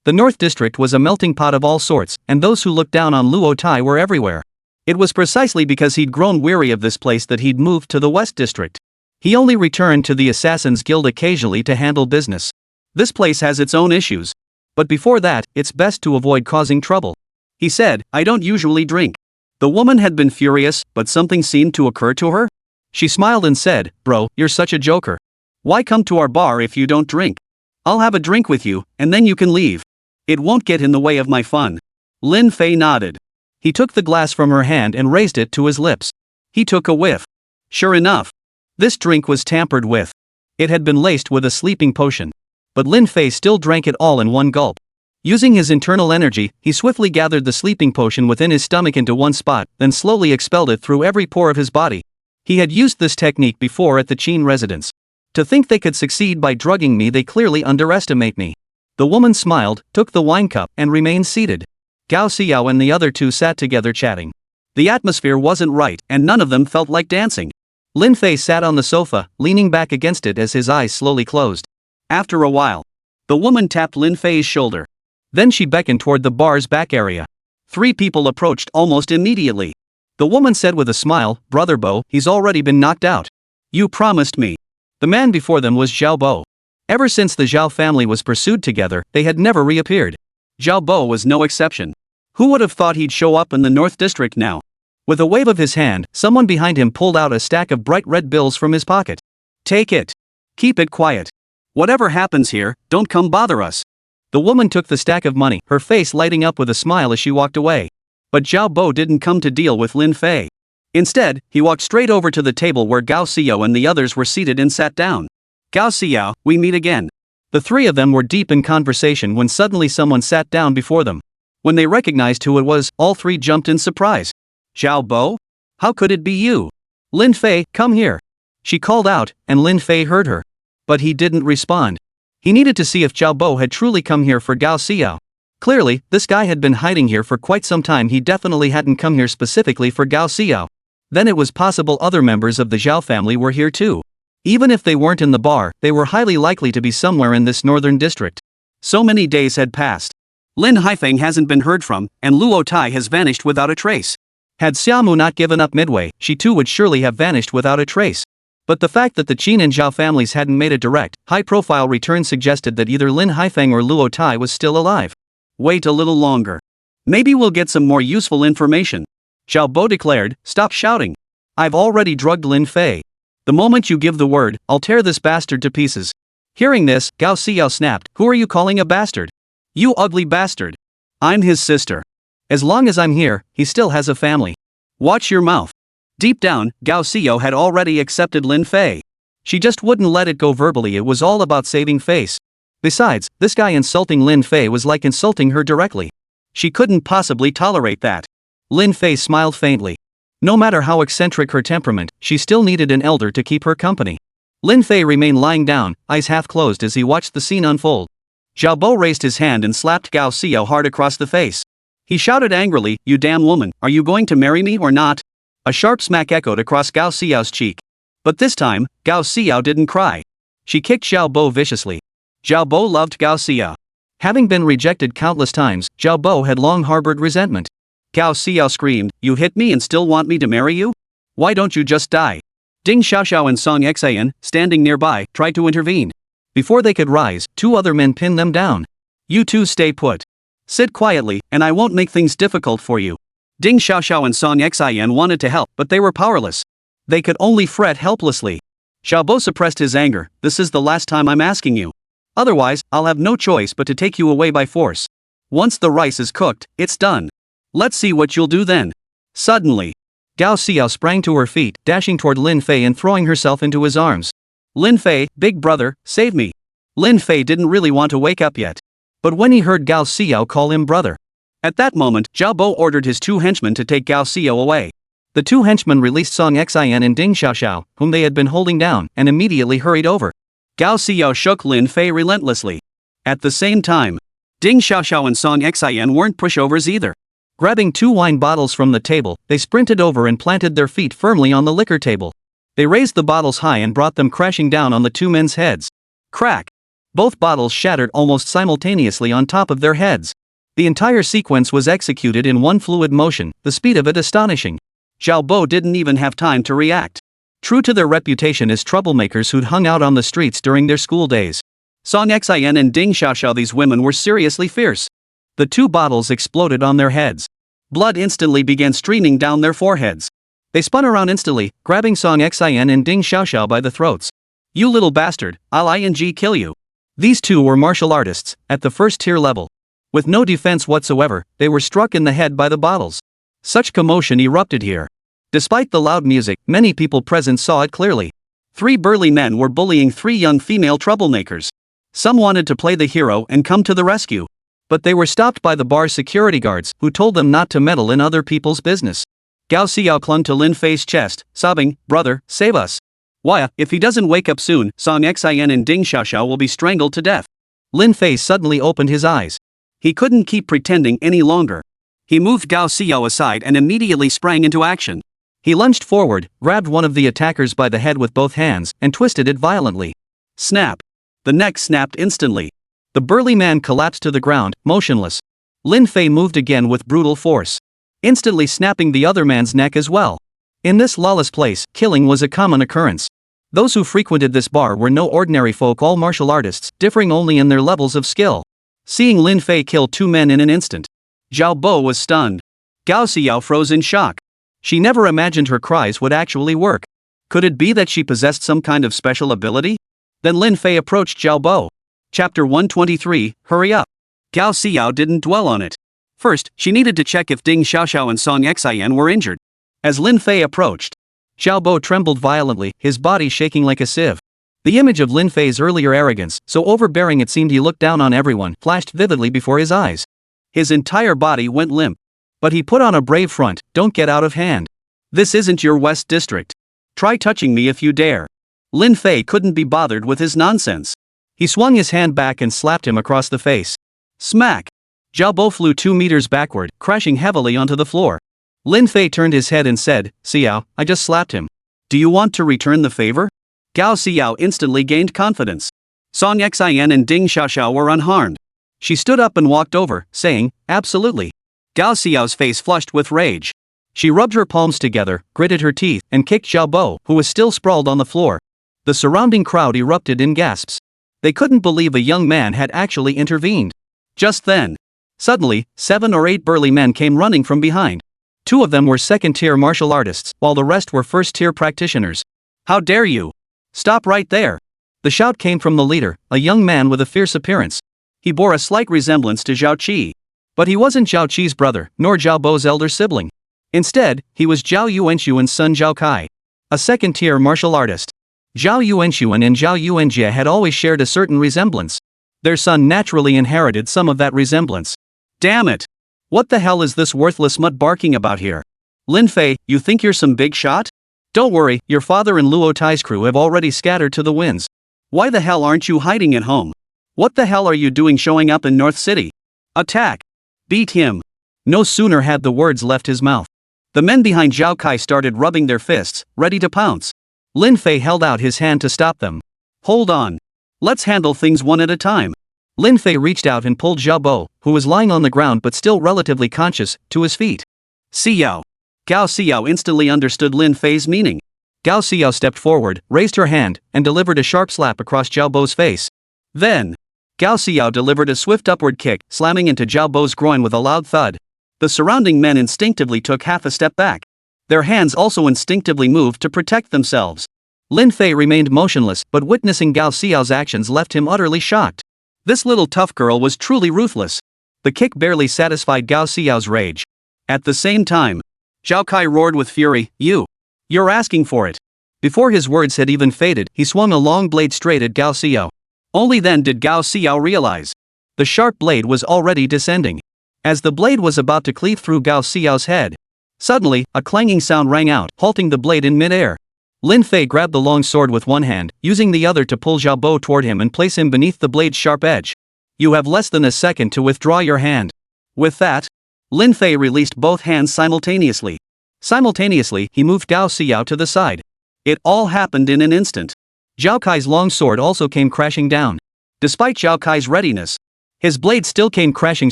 The North District was a melting pot of all sorts, and those who looked down on Luo Tai were everywhere. It was precisely because he'd grown weary of this place that he'd moved to the West District. He only returned to the Assassin's Guild occasionally to handle business. This place has its own issues. But before that, it's best to avoid causing trouble. He said, I don't usually drink. The woman had been furious, but something seemed to occur to her. She smiled and said, Bro, you're such a joker. Why come to our bar if you don't drink? I'll have a drink with you, and then you can leave. It won't get in the way of my fun. Lin Fei nodded. He took the glass from her hand and raised it to his lips. He took a whiff. Sure enough, this drink was tampered with. It had been laced with a sleeping potion. But Lin Fei still drank it all in one gulp. Using his internal energy, he swiftly gathered the sleeping potion within his stomach into one spot, then slowly expelled it through every pore of his body. He had used this technique before at the Qin residence. To think they could succeed by drugging me, they clearly underestimate me. The woman smiled, took the wine cup, and remained seated. Gao Xiao and the other two sat together chatting. The atmosphere wasn't right, and none of them felt like dancing. Lin Fei sat on the sofa, leaning back against it as his eyes slowly closed. After a while, the woman tapped Lin Fei's shoulder. Then she beckoned toward the bar's back area. 3 people approached almost immediately. The woman said with a smile, Brother Bo, he's already been knocked out. You promised me. The man before them was Zhao Bo. Ever since the Zhao family was pursued together, they had never reappeared. Zhao Bo was no exception. Who would have thought he'd show up in the North District now? With a wave of his hand, someone behind him pulled out a stack of bright red bills from his pocket. Take it. Keep it quiet. Whatever happens here, don't come bother us. The woman took the stack of money, her face lighting up with a smile as she walked away. But Zhao Bo didn't come to deal with Lin Fei. Instead, he walked straight over to the table where Gao Xiao and the others were seated and sat down. Gao Xiao, we meet again. The 3 of them were deep in conversation when suddenly someone sat down before them. When they recognized who it was, all 3 jumped in surprise. Zhao Bo? How could it be you? Lin Fei, come here. She called out, and Lin Fei heard her. But he didn't respond. He needed to see if Zhao Bo had truly come here for Gao Xiao. Clearly, this guy had been hiding here for quite some time. He definitely hadn't come here specifically for Gao Xiao. Then it was possible other members of the Zhao family were here too. Even if they weren't in the bar, they were highly likely to be somewhere in this northern district. So many days had passed. Lin Haifeng hasn't been heard from, and Luo Tai has vanished without a trace. Had Xiaomu not given up midway, she too would surely have vanished without a trace. But the fact that the Qin and Zhao families hadn't made a direct, high-profile return suggested that either Lin Haifeng or Luo Tai was still alive. Wait a little longer. Maybe we'll get some more useful information. Zhao Bo declared, stop shouting. I've already drugged Lin Fei. The moment you give the word, I'll tear this bastard to pieces. Hearing this, Gao Xiao snapped, who are you calling a bastard? You ugly bastard. I'm his sister. As long as I'm here, he still has a family. Watch your mouth. Deep down, Gao Xiao had already accepted Lin Fei. She just wouldn't let it go verbally. It was all about saving face. Besides, this guy insulting Lin Fei was like insulting her directly. She couldn't possibly tolerate that. Lin Fei smiled faintly. No matter how eccentric her temperament, she still needed an elder to keep her company. Lin Fei remained lying down, eyes half closed as he watched the scene unfold. Zhao Bo raised his hand and slapped Gao Xiao hard across the face. He shouted angrily, you damn woman, are you going to marry me or not? A sharp smack echoed across Gao Xiao's cheek. But this time, Gao Xiao didn't cry. She kicked Zhao Bo viciously. Zhao Bo loved Gao Xiao. Having been rejected countless times, Zhao Bo had long harbored resentment. Gao Xiao screamed, you hit me and still want me to marry you? Why don't you just die? Ding Xiaoxiao and Song Xayan, standing nearby, tried to intervene. Before they could rise, 2 other men pinned them down. You two stay put. Sit quietly, and I won't make things difficult for you. Ding Xiaoxiao and Song Xian wanted to help, but they were powerless. They could only fret helplessly. Zhao Bo suppressed his anger, this is the last time I'm asking you. Otherwise, I'll have no choice but to take you away by force. Once the rice is cooked, it's done. Let's see what you'll do then. Suddenly, Gao Xiao sprang to her feet, dashing toward Lin Fei and throwing herself into his arms. Lin Fei, big brother, save me. Lin Fei didn't really want to wake up yet. But when he heard Gao Xiao call him brother. At that moment, Zhao Bo ordered his 2 henchmen to take Gao Xiao away. The two henchmen released Song Xin and Ding Xiaoxiao, whom they had been holding down, and immediately hurried over. Gao Xiao shook Lin Fei relentlessly. At the same time, Ding Xiaoxiao and Song Xin weren't pushovers either. Grabbing 2 wine bottles from the table, they sprinted over and planted their feet firmly on the liquor table. They raised the bottles high and brought them crashing down on the two men's heads. Crack! Both bottles shattered almost simultaneously on top of their heads. The entire sequence was executed in one fluid motion, the speed of it astonishing. Zhao Bo didn't even have time to react. True to their reputation as troublemakers who'd hung out on the streets during their school days, Song Xin and Ding Xiaoxiao, these women were seriously fierce. The 2 bottles exploded on their heads. Blood instantly began streaming down their foreheads. They spun around instantly, grabbing Song Xin and Ding Xiaoxiao by the throats. "You little bastard, I'll kill you." These 2 were martial artists, at the first tier level. With no defense whatsoever, they were struck in the head by the bottles. Such commotion erupted here. Despite the loud music, many people present saw it clearly. 3 burly men were bullying 3 young female troublemakers. Some wanted to play the hero and come to the rescue. But they were stopped by the bar's security guards, who told them not to meddle in other people's business. Gao Xiao clung to Lin Fei's chest, sobbing, "Brother, save us. Why, if he doesn't wake up soon, Song Xin and Ding Xiaoxiao will be strangled to death." Lin Fei suddenly opened his eyes. He couldn't keep pretending any longer. He moved Gao Xiao aside and immediately sprang into action. He lunged forward, grabbed one of the attackers by the head with both hands, and twisted it violently. Snap! The neck snapped instantly. The burly man collapsed to the ground, motionless. Lin Fei moved again with brutal force, instantly snapping the other man's neck as well. In this lawless place, killing was a common occurrence. Those who frequented this bar were no ordinary folk, all martial artists, differing only in their levels of skill. Seeing Lin Fei kill 2 men in an instant, Zhao Bo was stunned. Gao Xiao froze in shock. She never imagined her cries would actually work. Could it be that she possessed some kind of special ability? Then Lin Fei approached Zhao Bo. Chapter 123, Hurry Up. Gao Xiao didn't dwell on it. First, she needed to check if Ding Xiaoxiao and Song Xin were injured. As Lin Fei approached, Zhao Bo trembled violently, his body shaking like a sieve. The image of Lin Fei's earlier arrogance, so overbearing it seemed he looked down on everyone, flashed vividly before his eyes. His entire body went limp. But he put on a brave front. "Don't get out of hand. This isn't your West District. Try touching me if you dare." Lin Fei couldn't be bothered with his nonsense. He swung his hand back and slapped him across the face. Smack! Zhao Bo flew 2 meters backward, crashing heavily onto the floor. Lin Fei turned his head and said, "Xiao, I just slapped him. Do you want to return the favor?" Gao Xiao instantly gained confidence. Song Xin and Ding Xiaoxiao were unharmed. She stood up and walked over, saying, "Absolutely." Gao Xiao's face flushed with rage. She rubbed her palms together, gritted her teeth, and kicked Zhao Bo, who was still sprawled on the floor. The surrounding crowd erupted in gasps. They couldn't believe a young man had actually intervened. Just then, suddenly, 7 or 8 burly men came running from behind. 2 of them were second-tier martial artists, while the rest were first-tier practitioners. "How dare you! Stop right there!" The shout came from the leader, a young man with a fierce appearance. He bore a slight resemblance to Zhao Qi. But he wasn't Zhao Qi's brother, nor Zhao Bo's elder sibling. Instead, he was Zhao Yuanxuan's son Zhao Kai, a second-tier martial artist. Zhao Yuanxuan and Zhao Yuanjie had always shared a certain resemblance. Their son naturally inherited some of that resemblance. Damn it! What the hell is this worthless mutt barking about here? Lin Fei, you think you're some big shot? Don't worry, your father and Luo Tai's crew have already scattered to the winds. Why the hell aren't you hiding at home? What the hell are you doing showing up in North City? Attack! Beat him! No sooner had the words left his mouth, the men behind Zhao Kai started rubbing their fists, ready to pounce. Lin Fei held out his hand to stop them. Hold on. Let's handle things one at a time. Lin Fei reached out and pulled Zhao Bo, who was lying on the ground but still relatively conscious, to his feet. Xiao. Gao Xiao instantly understood Lin Fei's meaning. Gao Xiao stepped forward, raised her hand, and delivered a sharp slap across Zhao Bo's face. Then, Gao Xiao delivered a swift upward kick, slamming into Zhao Bo's groin with a loud thud. The surrounding men instinctively took half a step back. Their hands also instinctively moved to protect themselves. Lin Fei remained motionless, but witnessing Gao Xiao's actions left him utterly shocked. This little tough girl was truly ruthless. The kick barely satisfied Gao Xiao's rage. At the same time, Zhao Kai roared with fury, You're asking for it." Before his words had even faded, he swung a long blade straight at Gao Xiao. Only then did Gao Xiao realize the sharp blade was already descending. As the blade was about to cleave through Gao Xiao's head, Suddenly, a clanging sound rang out, halting the blade in mid-air. Lin Fei grabbed the long sword with one hand, using the other to pull Xiao Bo toward him and place him beneath the blade's sharp edge. You have less than a second to withdraw your hand. With that, Lin Fei released both hands simultaneously. Simultaneously, he moved Gao Xiao to the side. It all happened in an instant. Zhao Kai's long sword also came crashing down. Despite Zhao Kai's readiness, his blade still came crashing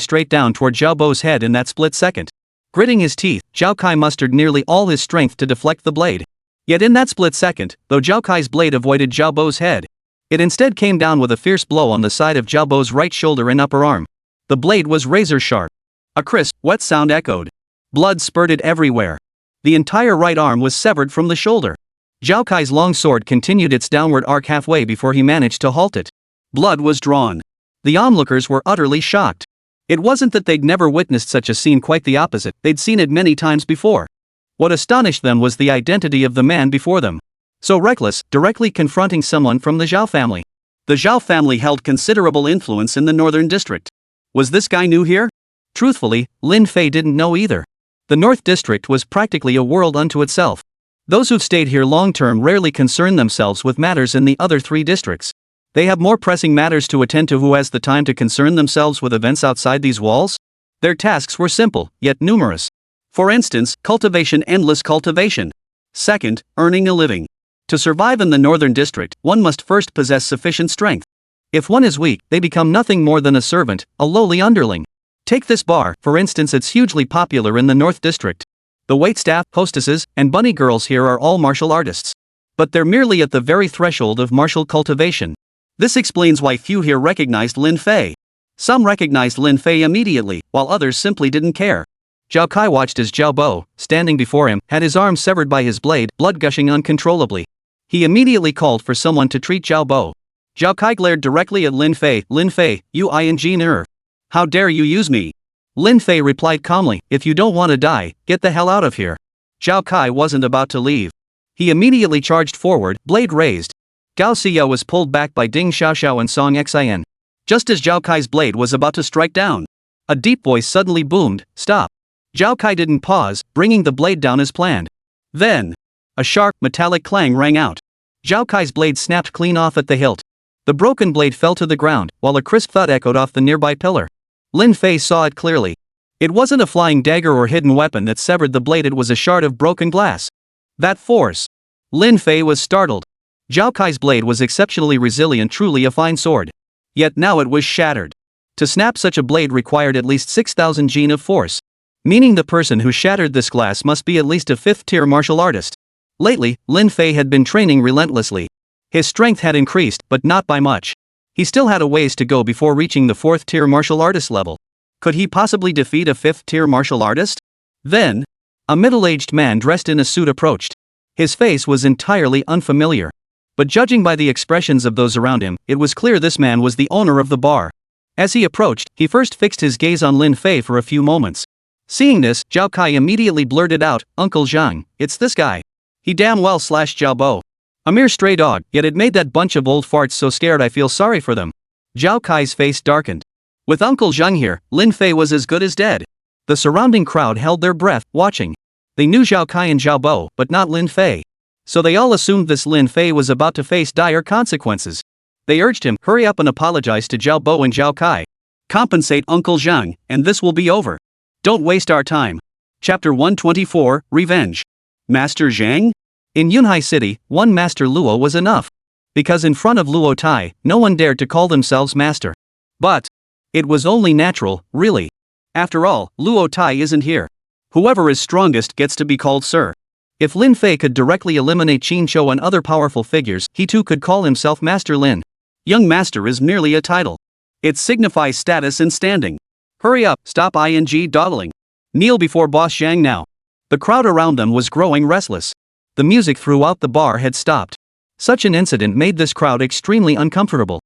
straight down toward Xiao Bo's head in that split second. Gritting his teeth, Zhao Kai mustered nearly all his strength to deflect the blade. Yet in that split second, though Zhao Kai's blade avoided Xiao Bo's head, it instead came down with a fierce blow on the side of Xiao Bo's right shoulder and upper arm. The blade was razor sharp. A crisp, wet sound echoed. Blood spurted everywhere. The entire right arm was severed from the shoulder. Zhao Kai's long sword continued its downward arc halfway before he managed to halt it. Blood was drawn. The onlookers were utterly shocked. It wasn't that they'd never witnessed such a scene, quite the opposite, they'd seen it many times before. What astonished them was the identity of the man before them. So reckless, directly confronting someone from the Zhao family. The Zhao family held considerable influence in the northern district. Was this guy new here? Truthfully, Lin Fei didn't know either. The North District was practically a world unto itself. Those who've stayed here long-term rarely concern themselves with matters in the other three districts. They have more pressing matters to attend to. Who has the time to concern themselves with events outside these walls? Their tasks were simple, yet numerous. For instance, cultivation, endless cultivation. Second, earning a living. To survive in the Northern District, one must first possess sufficient strength. If one is weak, they become nothing more than a servant, a lowly underling. Take this bar, for instance. It's hugely popular in the North District. The waitstaff, hostesses, and bunny girls here are all martial artists. But they're merely at the very threshold of martial cultivation. This explains why few here recognized Lin Fei. Some recognized Lin Fei immediately, while others simply didn't care. Zhao Kai watched as Xiao Bo, standing before him, had his arm severed by his blade, blood gushing uncontrollably. He immediately called for someone to treat Xiao Bo. Zhao Kai glared directly at Lin Fei. Lin Fei, you engineer. How dare you use me? Lin Fei replied calmly, if you don't want to die, get the hell out of here. Zhao Kai wasn't about to leave. He immediately charged forward, blade raised. Gao Xiao was pulled back by Ding Xiaoxiao and Song Xin. Just as Zhao Kai's blade was about to strike down, a deep voice suddenly boomed, stop. Zhao Kai didn't pause, bringing the blade down as planned. Then, a sharp, metallic clang rang out. Zhao Kai's blade snapped clean off at the hilt. The broken blade fell to the ground, while a crisp thud echoed off the nearby pillar. Lin Fei saw it clearly. It wasn't a flying dagger or hidden weapon that severed the blade, it was a shard of broken glass. That force. Lin Fei was startled. Zhao Kai's blade was exceptionally resilient, truly a fine sword. Yet now it was shattered. To snap such a blade required at least 6,000 gene of force. Meaning the person who shattered this glass must be at least a 5th-tier martial artist. Lately, Lin Fei had been training relentlessly. His strength had increased, but not by much. He still had a ways to go before reaching the 4th-tier martial artist level. Could he possibly defeat a 5th-tier martial artist? Then, a middle-aged man dressed in a suit approached. His face was entirely unfamiliar. But judging by the expressions of those around him, it was clear this man was the owner of the bar. As he approached, he first fixed his gaze on Lin Fei for a few moments. Seeing this, Zhao Kai immediately blurted out, Uncle Zhang, it's this guy. He damn well slashed Xiao Bo. A mere stray dog, yet it made that bunch of old farts so scared I feel sorry for them. Zhao Kai's face darkened. With Uncle Zhang here, Lin Fei was as good as dead. The surrounding crowd held their breath, watching. They knew Zhao Kai and Xiao Bo, but not Lin Fei. So they all assumed this Lin Fei was about to face dire consequences. They urged him, hurry up and apologize to Xiao Bo and Zhao Kai. Compensate Uncle Zhang, and this will be over. Don't waste our time. Chapter 124, Revenge. Master Zhang? In Yunhai City, one Master Luo was enough. Because in front of Luo Tai, no one dared to call themselves master. But it was only natural, really. After all, Luo Tai isn't here. Whoever is strongest gets to be called sir. If Lin Fei could directly eliminate Qin Chou and other powerful figures, he too could call himself Master Lin. Young Master is merely a title. It signifies status and standing. Hurry up, stop dawdling. Kneel before Boss Zhang now. The crowd around them was growing restless. The music throughout the bar had stopped. Such an incident made this crowd extremely uncomfortable.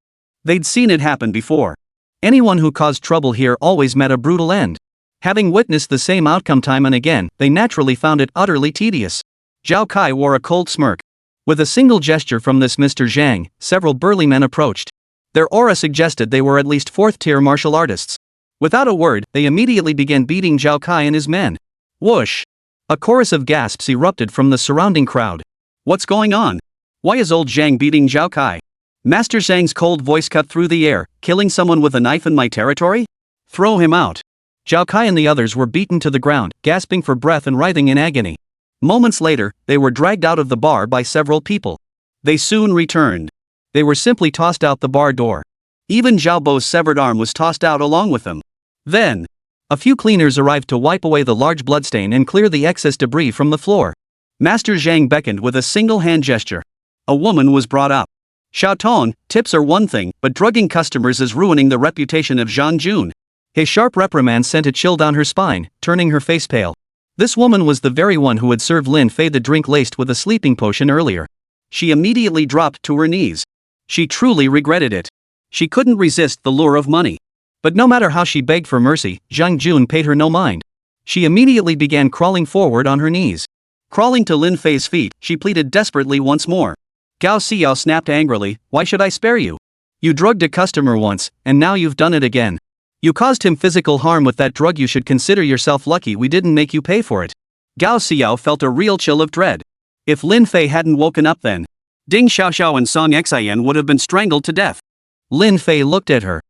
They'd seen it happen before. Anyone who caused trouble here always met a brutal end. Having witnessed the same outcome time and again, they naturally found it utterly tedious. Zhao Kai wore a cold smirk. With a single gesture from this Mr. Zhang, several burly men approached. Their aura suggested they were at least 4th-tier martial artists. Without a word, they immediately began beating Zhao Kai and his men. Whoosh! A chorus of gasps erupted from the surrounding crowd. What's going on? Why is old Zhang beating Zhao Kai? Master Zhang's cold voice cut through the air. Killing someone with a knife in my territory? Throw him out. Zhao Kai and the others were beaten to the ground, gasping for breath and writhing in agony. Moments later, they were dragged out of the bar by several people. They soon returned. They were simply tossed out the bar door. Even Zhao Bo's severed arm was tossed out along with them. Then, a few cleaners arrived to wipe away the large bloodstain and clear the excess debris from the floor. Master Zhang beckoned with a single hand gesture. A woman was brought up. Xiaotong, tips are one thing, but drugging customers is ruining the reputation of Zhang Jun. His sharp reprimand sent a chill down her spine, turning her face pale. This woman was the very one who had served Lin Fei the drink laced with a sleeping potion earlier. She immediately dropped to her knees. She truly regretted it. She couldn't resist the lure of money. But no matter how she begged for mercy, Zhang Jun paid her no mind. She immediately began crawling forward on her knees. Crawling to Lin Fei's feet, she pleaded desperately once more. Gao Xiao snapped angrily, why should I spare you? You drugged a customer once, and now you've done it again. You caused him physical harm with that drug. You should consider yourself lucky we didn't make you pay for it. Gao Xiao felt a real chill of dread. If Lin Fei hadn't woken up then, Ding Xiaoxiao and Song Xian would have been strangled to death. Lin Fei looked at her.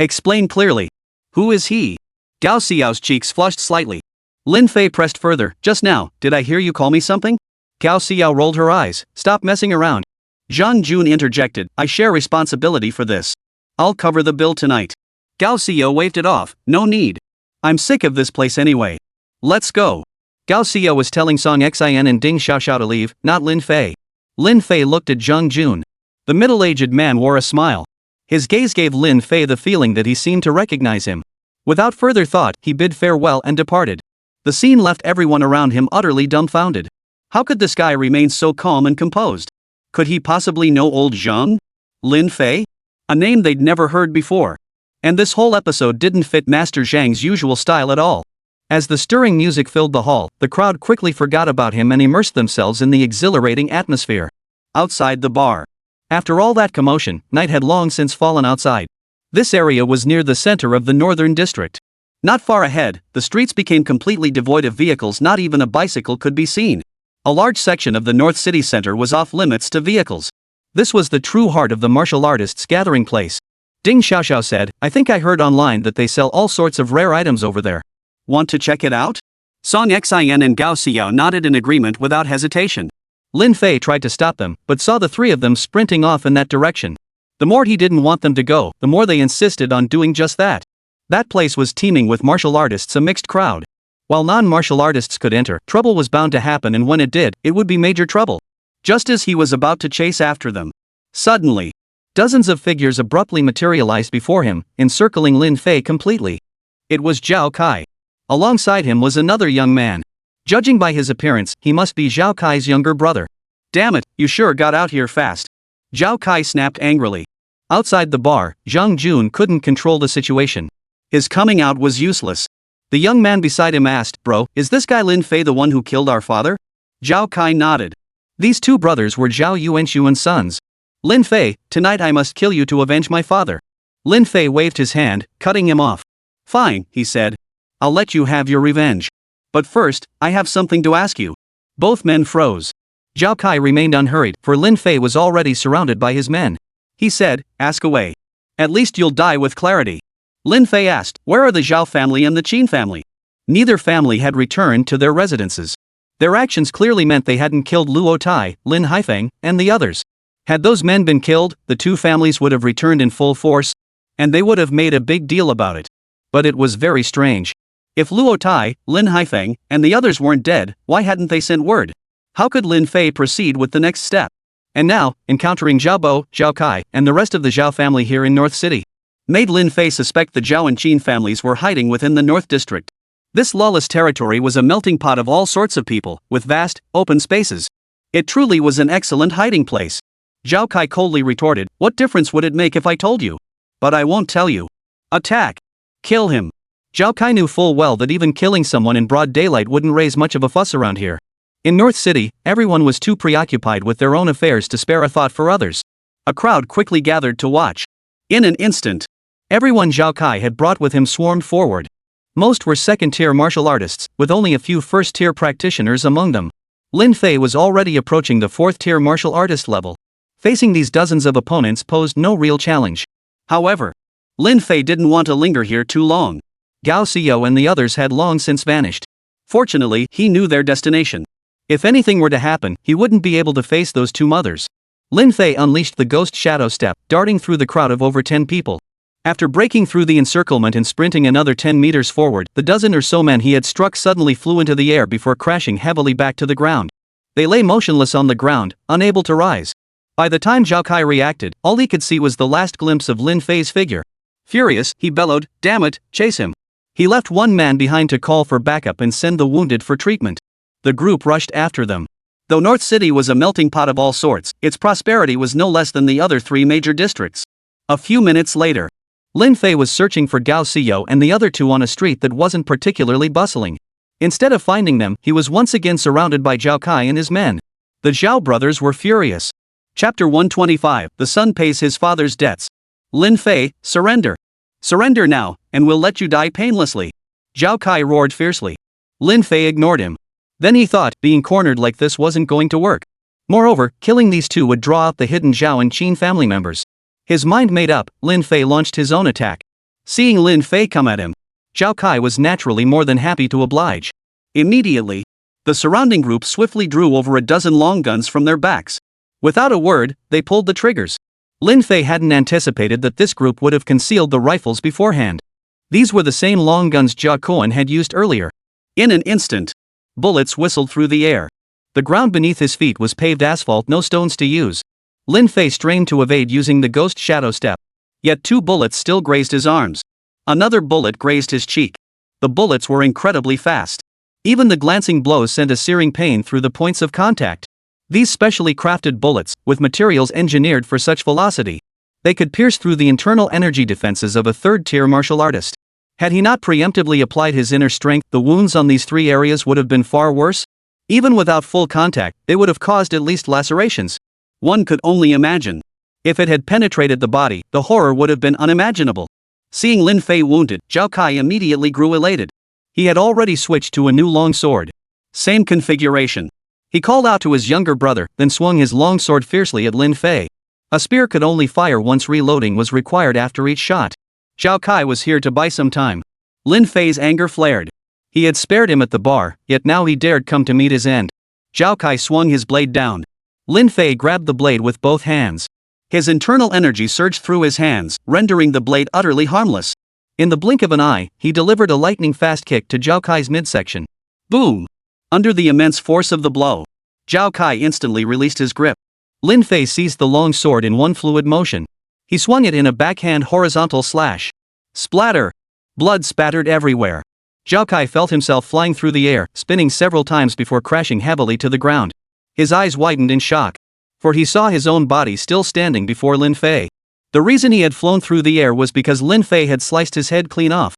Explain clearly. Who is he? Gao Xiao's cheeks flushed slightly. Lin Fei pressed further. Just now, did I hear you call me something? Gao Xiao rolled her eyes. Stop messing around. Zhang Jun interjected. I share responsibility for this. I'll cover the bill tonight. Gao Xiao waved it off. No need. I'm sick of this place anyway. Let's go. Gao Xiao was telling Song Xian and Ding Xiaoxiao to leave, not Lin Fei. Lin Fei looked at Zhang Jun. The middle-aged man wore a smile. His gaze gave Lin Fei the feeling that he seemed to recognize him. Without further thought, he bid farewell and departed. The scene left everyone around him utterly dumbfounded. How could this guy remain so calm and composed? Could he possibly know old Zhang? Lin Fei? A name they'd never heard before. And this whole episode didn't fit Master Zhang's usual style at all. As the stirring music filled the hall, the crowd quickly forgot about him and immersed themselves in the exhilarating atmosphere. Outside the bar. After all that commotion, night had long since fallen outside. This area was near the center of the northern district. Not far ahead, the streets became completely devoid of vehicles. Not even a bicycle could be seen. A large section of the North City Center was off limits to vehicles. This was the true heart of the martial artists' gathering place. Ding Xiaoxiao said, I think I heard online that they sell all sorts of rare items over there. Want to check it out? Song Xian and Gao Xiao nodded in agreement without hesitation. Lin Fei tried to stop them, but saw the three of them sprinting off in that direction. The more he didn't want them to go, the more they insisted on doing just that. That place was teeming with martial artists, a mixed crowd. While non-martial artists could enter, trouble was bound to happen, and when it did, it would be major trouble. Just as he was about to chase after them, suddenly, dozens of figures abruptly materialized before him, encircling Lin Fei completely. It was Zhao Kai. Alongside him was another young man. Judging by his appearance, he must be Zhao Kai's younger brother. Damn it, you sure got out here fast. Zhao Kai snapped angrily. Outside the bar, Zhang Jun couldn't control the situation. His coming out was useless. The young man beside him asked, Bro, is this guy Lin Fei the one who killed our father? Zhao Kai nodded. These two brothers were Zhao Yuanshu sons. Lin Fei, tonight I must kill you to avenge my father. Lin Fei waved his hand, cutting him off. Fine, he said. I'll let you have your revenge. But first, I have something to ask you. Both men froze. Zhao Kai remained unhurried, for Lin Fei was already surrounded by his men. He said, ask away. At least you'll die with clarity. Lin Fei asked, where are the Zhao family and the Qin family? Neither family had returned to their residences. Their actions clearly meant they hadn't killed Luo Tai, Lin Haifeng, and the others. Had those men been killed, the two families would have returned in full force, and they would have made a big deal about it. But it was very strange. If Luo Tai, Lin Haifeng, and the others weren't dead, why hadn't they sent word? How could Lin Fei proceed with the next step? And now, encountering Zhao Bo, Zhao Kai, and the rest of the Zhao family here in North City, made Lin Fei suspect the Zhao and Qin families were hiding within the North District. This lawless territory was a melting pot of all sorts of people, with vast, open spaces. It truly was an excellent hiding place. Zhao Kai coldly retorted, what difference would it make if I told you? But I won't tell you. Attack! Kill him! Zhao Kai knew full well that even killing someone in broad daylight wouldn't raise much of a fuss around here. In North City, everyone was too preoccupied with their own affairs to spare a thought for others. A crowd quickly gathered to watch. In an instant, everyone Zhao Kai had brought with him swarmed forward. Most were second-tier martial artists, with only a few first-tier practitioners among them. Lin Fei was already approaching the fourth-tier martial artist level. Facing these dozens of opponents posed no real challenge. However, Lin Fei didn't want to linger here too long. Gao Xiao and the others had long since vanished. Fortunately, he knew their destination. If anything were to happen, he wouldn't be able to face those two mothers. Lin Fei unleashed the ghost shadow step, darting through the crowd of over 10 people. After breaking through the encirclement and sprinting another 10 meters forward, the dozen or so men he had struck suddenly flew into the air before crashing heavily back to the ground. They lay motionless on the ground, unable to rise. By the time Zhao Kai reacted, all he could see was the last glimpse of Lin Fei's figure. Furious, he bellowed, "Damn it, chase him!" He left one man behind to call for backup and send the wounded for treatment. The group rushed after them. Though North City was a melting pot of all sorts, its prosperity was no less than the other three major districts. A few minutes later, Lin Fei was searching for Gao Xiao and the other two on a street that wasn't particularly bustling. Instead of finding them, he was once again surrounded by Zhao Kai and his men. The Zhao brothers were furious. Chapter 125, The son pays his father's debts. Lin Fei, surrender. Surrender now, and we'll let you die painlessly. Zhao Kai roared fiercely. Lin Fei ignored him. Then he thought, being cornered like this wasn't going to work. Moreover, killing these two would draw out the hidden Zhao and Qin family members. His mind made up, Lin Fei launched his own attack. Seeing Lin Fei come at him, Zhao Kai was naturally more than happy to oblige. Immediately, the surrounding group swiftly drew over a dozen long guns from their backs. Without a word, they pulled the triggers. Lin Fei hadn't anticipated that this group would have concealed the rifles beforehand. These were the same long guns Jia Koan had used earlier. In an instant, bullets whistled through the air. The ground beneath his feet was paved asphalt, no stones to use. Lin Fei strained to evade using the ghost shadow step. Yet two bullets still grazed his arms. Another bullet grazed his cheek. The bullets were incredibly fast. Even the glancing blows sent a searing pain through the points of contact. These specially crafted bullets, with materials engineered for such velocity, they could pierce through the internal energy defenses of a third-tier martial artist. Had he not preemptively applied his inner strength, the wounds on these three areas would have been far worse. Even without full contact, they would have caused at least lacerations. One could only imagine. If it had penetrated the body, the horror would have been unimaginable. Seeing Lin Fei wounded, Zhao Kai immediately grew elated. He had already switched to a new long sword. Same configuration. He called out to his younger brother, then swung his long sword fiercely at Lin Fei. A spear could only fire once, reloading was required after each shot. Zhao Kai was here to buy some time. Lin Fei's anger flared. He had spared him at the bar, yet now he dared come to meet his end. Zhao Kai swung his blade down. Lin Fei grabbed the blade with both hands. His internal energy surged through his hands, rendering the blade utterly harmless. In the blink of an eye, he delivered a lightning-fast kick to Zhao Kai's midsection. Boom! Under the immense force of the blow, Zhao Kai instantly released his grip. Lin Fei seized the long sword in one fluid motion. He swung it in a backhand horizontal slash. Splatter! Blood spattered everywhere. Zhao Kai felt himself flying through the air, spinning several times before crashing heavily to the ground. His eyes widened in shock, for he saw his own body still standing before Lin Fei. The reason he had flown through the air was because Lin Fei had sliced his head clean off.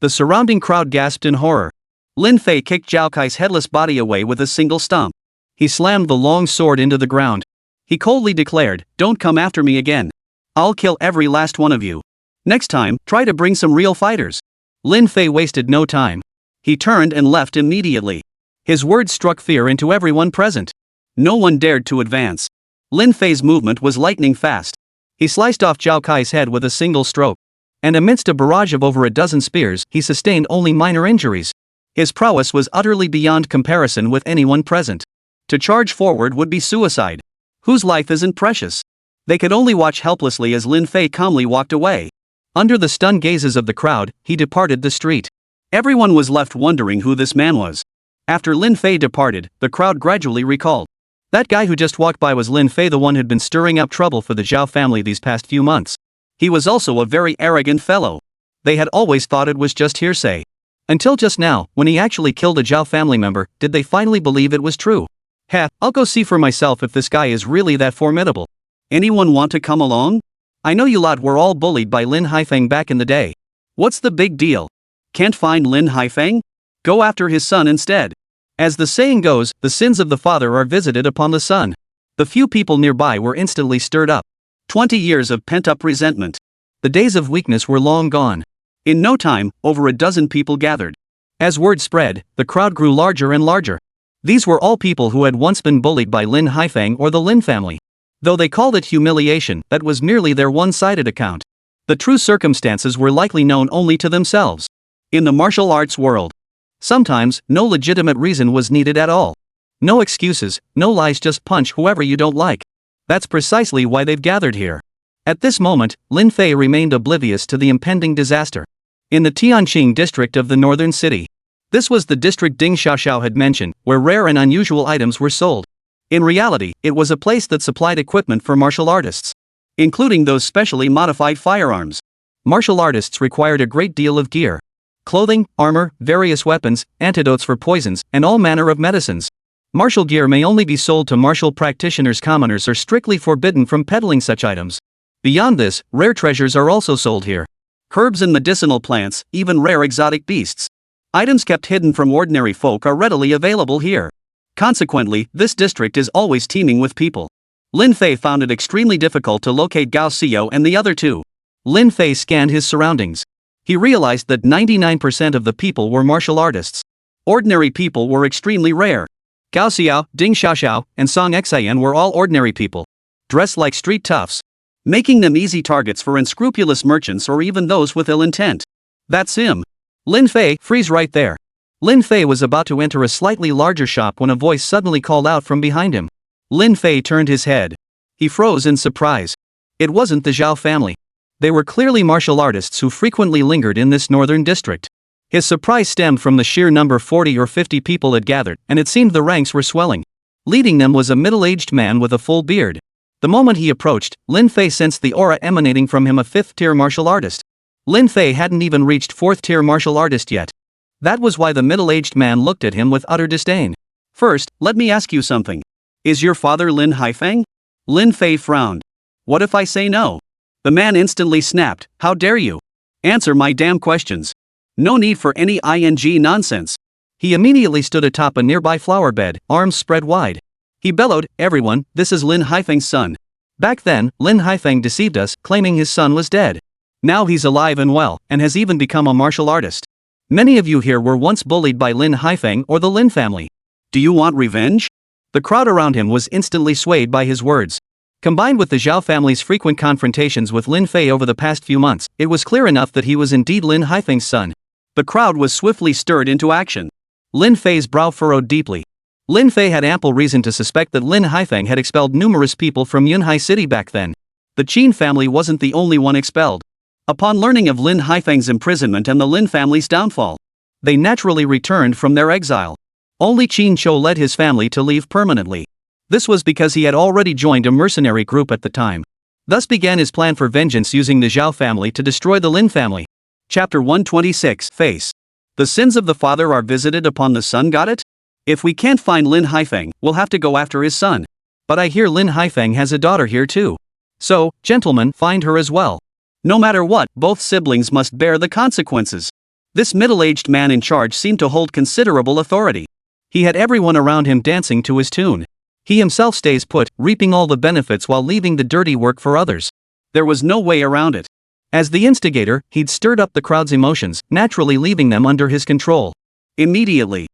The surrounding crowd gasped in horror. Lin Fei kicked Zhao Kai's headless body away with a single stomp. He slammed the long sword into the ground. He coldly declared, "Don't come after me again. I'll kill every last one of you. Next time, try to bring some real fighters." Lin Fei wasted no time. He turned and left immediately. His words struck fear into everyone present. No one dared to advance. Lin Fei's movement was lightning fast. He sliced off Zhao Kai's head with a single stroke. And amidst a barrage of over a dozen spears, he sustained only minor injuries. His prowess was utterly beyond comparison with anyone present. To charge forward would be suicide. Whose life isn't precious? They could only watch helplessly as Lin Fei calmly walked away. Under the stunned gazes of the crowd, he departed the street. Everyone was left wondering who this man was. After Lin Fei departed, the crowd gradually recalled. That guy who just walked by was Lin Fei, the one who'd been stirring up trouble for the Zhao family these past few months. He was also a very arrogant fellow. They had always thought it was just hearsay. Until just now, when he actually killed a Zhao family member, did they finally believe it was true. I'll go see for myself if this guy is really that formidable. Anyone want to come along? I know you lot were all bullied by Lin Haifeng back in the day. What's the big deal? Can't find Lin Haifeng? Go after his son instead. As the saying goes, the sins of the father are visited upon the son. The few people nearby were instantly stirred up. 20 years of pent-up resentment. The days of weakness were long gone. In no time, over a dozen people gathered. As word spread, the crowd grew larger and larger. These were all people who had once been bullied by Lin Haifeng or the Lin family. Though they called it humiliation, that was merely their one-sided account. The true circumstances were likely known only to themselves. In the martial arts world, sometimes, no legitimate reason was needed at all. No excuses, no lies, just punch whoever you don't like. That's precisely why they've gathered here. At this moment, Lin Fei remained oblivious to the impending disaster. In the Tianqing district of the northern city. This was the district Ding Xiaoxiao had mentioned, where rare and unusual items were sold. In reality, it was a place that supplied equipment for martial artists, including those specially modified firearms. Martial artists required a great deal of gear. Clothing, armor, various weapons, antidotes for poisons, and all manner of medicines. Martial gear may only be sold to martial practitioners. Commoners are strictly forbidden from peddling such items. Beyond this, rare treasures are also sold here. Herbs and medicinal plants, even rare exotic beasts. Items kept hidden from ordinary folk are readily available here. Consequently, this district is always teeming with people. Lin Fei found it extremely difficult to locate Gao Xiao and the other two. Lin Fei scanned his surroundings. He realized that 99% of the people were martial artists. Ordinary people were extremely rare. Gao Xiao, Ding Xiaoxiao, and Song Xian were all ordinary people, dressed like street toughs, making them easy targets for unscrupulous merchants or even those with ill intent. That's him. Lin Fei, freeze right there. Lin Fei was about to enter a slightly larger shop when a voice suddenly called out from behind him. Lin Fei turned his head. He froze in surprise. It wasn't the Zhao family. They were clearly martial artists who frequently lingered in this northern district. His surprise stemmed from the sheer number 40 or 50 people had gathered, and it seemed the ranks were swelling. Leading them was a middle-aged man with a full beard. The moment he approached, Lin Fei sensed the aura emanating from him, a 5th-tier martial artist. Lin Fei hadn't even reached 4th-tier martial artist yet. That was why the middle-aged man looked at him with utter disdain. First, let me ask you something. Is your father Lin Haifeng? Lin Fei frowned. What if I say no? The man instantly snapped, how dare you? Answer my damn questions. No need for any ing nonsense. He immediately stood atop a nearby flower bed, arms spread wide. He bellowed, everyone, this is Lin Haifeng's son. Back then, Lin Haifeng deceived us, claiming his son was dead. Now he's alive and well, and has even become a martial artist. Many of you here were once bullied by Lin Haifeng or the Lin family. Do you want revenge? The crowd around him was instantly swayed by his words. Combined with the Zhao family's frequent confrontations with Lin Fei over the past few months, it was clear enough that he was indeed Lin Haifeng's son. The crowd was swiftly stirred into action. Lin Fei's brow furrowed deeply. Lin Fei had ample reason to suspect that Lin Haifeng had expelled numerous people from Yunhai City back then. The Qin family wasn't the only one expelled. Upon learning of Lin Haifeng's imprisonment and the Lin family's downfall, they naturally returned from their exile. Only Qin Chou led his family to leave permanently. This was because he had already joined a mercenary group at the time. Thus began his plan for vengeance using the Zhao family to destroy the Lin family. Chapter 126 Face. The sins of the father are visited upon the son, got it? If we can't find Lin Haifeng, we'll have to go after his son. But I hear Lin Haifeng has a daughter here too. So, gentlemen, find her as well. No matter what, both siblings must bear the consequences. This middle-aged man in charge seemed to hold considerable authority. He had everyone around him dancing to his tune. He himself stays put, reaping all the benefits while leaving the dirty work for others. There was no way around it. As the instigator, he'd stirred up the crowd's emotions, naturally leaving them under his control. Immediately,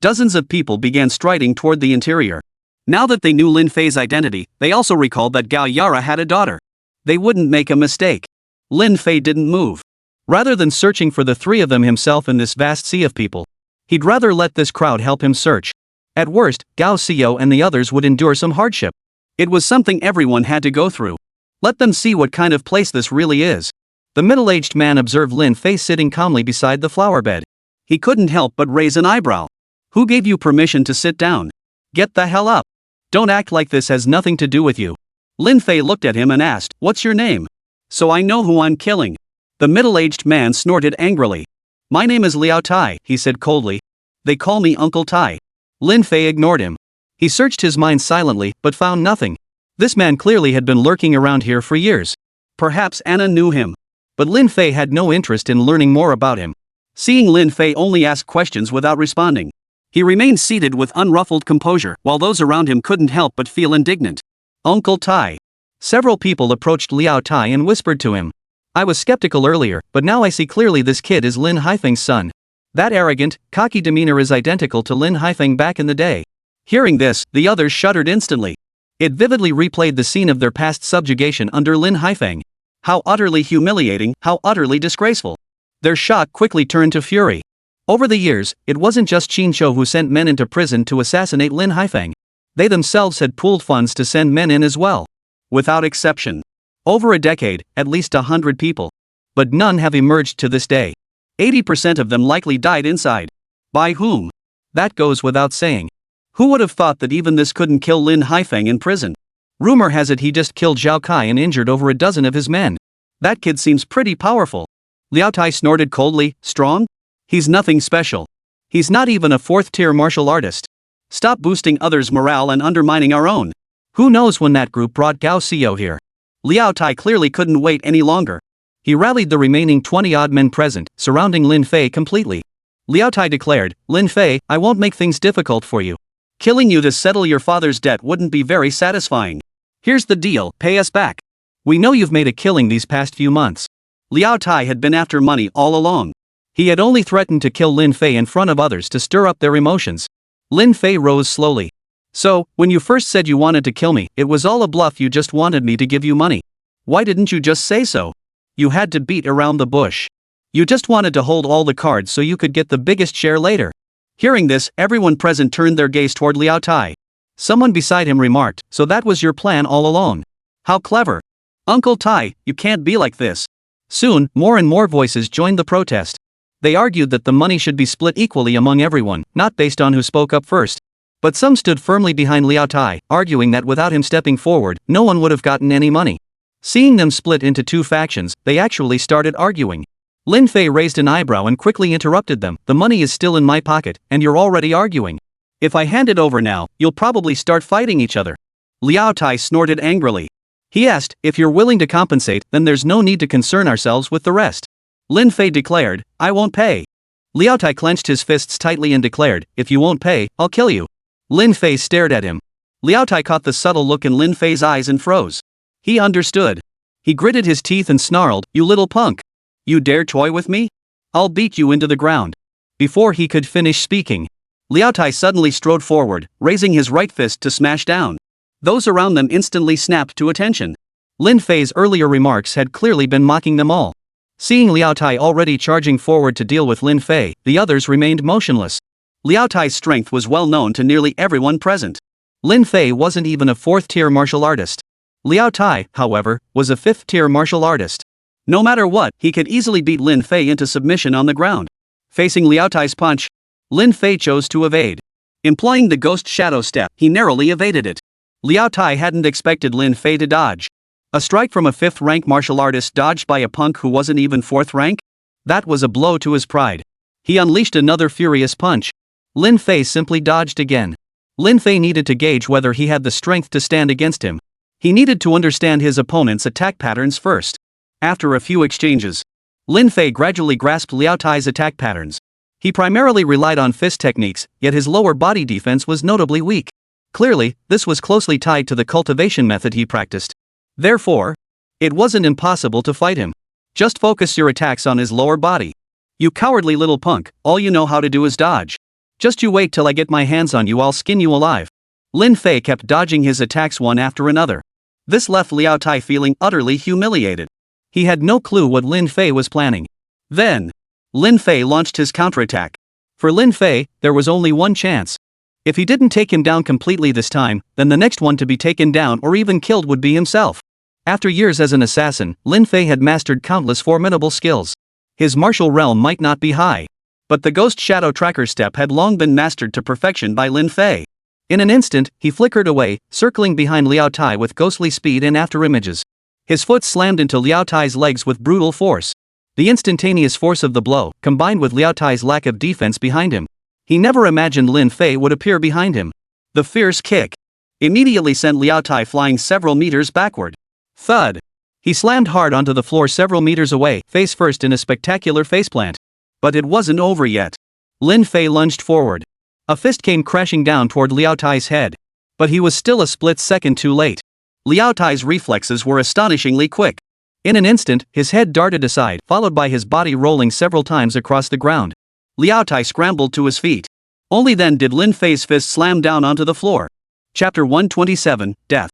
dozens of people began striding toward the interior. Now that they knew Lin Fei's identity, they also recalled that Gao Yara had a daughter. They wouldn't make a mistake. Lin Fei didn't move. Rather than searching for the three of them himself in this vast sea of people, he'd rather let this crowd help him search. At worst, Gao Xiao and the others would endure some hardship. It was something everyone had to go through. Let them see what kind of place this really is. The middle-aged man observed Lin Fei sitting calmly beside the flower bed. He couldn't help but raise an eyebrow. Who gave you permission to sit down? Get the hell up. Don't act like this has nothing to do with you. Lin Fei looked at him and asked, what's your name? So I know who I'm killing. The middle-aged man snorted angrily. My name is Liao Tai, he said coldly. They call me Uncle Tai. Lin Fei ignored him. He searched his mind silently, but found nothing. This man clearly had been lurking around here for years. Perhaps Anna knew him. But Lin Fei had no interest in learning more about him. Seeing Lin Fei only ask questions without responding, he remained seated with unruffled composure, while those around him couldn't help but feel indignant. Uncle Tai. Several people approached Liao Tai and whispered to him. I was skeptical earlier, but now I see clearly this kid is Lin Haifeng's son. That arrogant, cocky demeanor is identical to Lin Haifeng back in the day. Hearing this, the others shuddered instantly. It vividly replayed the scene of their past subjugation under Lin Haifeng. How utterly humiliating, how utterly disgraceful. Their shock quickly turned to fury. Over the years, it wasn't just Qin Shou who sent men into prison to assassinate Lin Haifeng. They themselves had pooled funds to send men in as well. Without exception. Over a decade, at least 100 people. But none have emerged to this day. 80% of them likely died inside. By whom? That goes without saying. Who would have thought that even this couldn't kill Lin Haifeng in prison? Rumor has it he just killed Zhao Kai and injured over a dozen of his men. That kid seems pretty powerful. Liao Tai snorted coldly. Strong? He's nothing special. He's not even a 4th-tier martial artist. Stop boosting others' morale and undermining our own. Who knows when that group brought Gao Xiao here? Liao Tai clearly couldn't wait any longer. He rallied the remaining 20-odd men present, surrounding Lin Fei completely. Liao Tai declared, Lin Fei, I won't make things difficult for you. Killing you to settle your father's debt wouldn't be very satisfying. Here's the deal, pay us back. We know you've made a killing these past few months. Liao Tai had been after money all along. He had only threatened to kill Lin Fei in front of others to stir up their emotions. Lin Fei rose slowly. So, when you first said you wanted to kill me, it was all a bluff, you just wanted me to give you money. Why didn't you just say so? You had to beat around the bush. You just wanted to hold all the cards so you could get the biggest share later. Hearing this, everyone present turned their gaze toward Liao Tai. Someone beside him remarked, so that was your plan all along. How clever. Uncle Tai, you can't be like this. Soon, more and more voices joined the protest. They argued that the money should be split equally among everyone, not based on who spoke up first. But some stood firmly behind Liao Tai, arguing that without him stepping forward, no one would have gotten any money. Seeing them split into two factions, they actually started arguing. Lin Fei raised an eyebrow and quickly interrupted them. The money is still in my pocket, and you're already arguing. If I hand it over now, you'll probably start fighting each other. Liao Tai snorted angrily. He asked, if you're willing to compensate, then there's no need to concern ourselves with the rest. Lin Fei declared, I won't pay. Liao Tai clenched his fists tightly and declared, if you won't pay, I'll kill you. Lin Fei stared at him. Liao Tai caught the subtle look in Lin Fei's eyes and froze. He understood. He gritted his teeth and snarled, you little punk. You dare toy with me? I'll beat you into the ground. Before he could finish speaking, Liao Tai suddenly strode forward, raising his right fist to smash down. Those around them instantly snapped to attention. Lin Fei's earlier remarks had clearly been mocking them all. Seeing Liao Tai already charging forward to deal with Lin Fei, the others remained motionless. Liao Tai's strength was well known to nearly everyone present. Lin Fei wasn't even a 4th-tier martial artist. Liao Tai, however, was a 5th-tier martial artist. No matter what, he could easily beat Lin Fei into submission on the ground. Facing Liao Tai's punch, Lin Fei chose to evade. Employing the ghost shadow step, he narrowly evaded it. Liao Tai hadn't expected Lin Fei to dodge. A strike from a 5th-rank martial artist dodged by a punk who wasn't even 4th rank? That was a blow to his pride. He unleashed another furious punch. Lin Fei simply dodged again. Lin Fei needed to gauge whether he had the strength to stand against him. He needed to understand his opponent's attack patterns first. After a few exchanges, Lin Fei gradually grasped Liao Tai's attack patterns. He primarily relied on fist techniques, yet his lower body defense was notably weak. Clearly, this was closely tied to the cultivation method he practiced. Therefore, it wasn't impossible to fight him. Just focus your attacks on his lower body. You cowardly little punk, all you know how to do is dodge. Just you wait till I get my hands on you, I'll skin you alive. Lin Fei kept dodging his attacks one after another. This left Liao Tai feeling utterly humiliated. He had no clue what Lin Fei was planning. Then, Lin Fei launched his counterattack. For Lin Fei, there was only one chance. If he didn't take him down completely this time, then the next one to be taken down or even killed would be himself. After years as an assassin, Lin Fei had mastered countless formidable skills. His martial realm might not be high, but the ghost shadow tracker step had long been mastered to perfection by Lin Fei. In an instant, he flickered away, circling behind Liao Tai with ghostly speed and afterimages. His foot slammed into Liao Tai's legs with brutal force. The instantaneous force of the blow, combined with Liao Tai's lack of defense behind him. He never imagined Lin Fei would appear behind him. The fierce kick immediately sent Liao Tai flying several meters backward. Thud! He slammed hard onto the floor several meters away, face first in a spectacular faceplant. But it wasn't over yet. Lin Fei lunged forward. A fist came crashing down toward Liao Tai's head. But he was still a split second too late. Liao Tai's reflexes were astonishingly quick. In an instant, his head darted aside, followed by his body rolling several times across the ground. Liao Tai scrambled to his feet. Only then did Lin Fei's fist slam down onto the floor. Chapter 127, Death.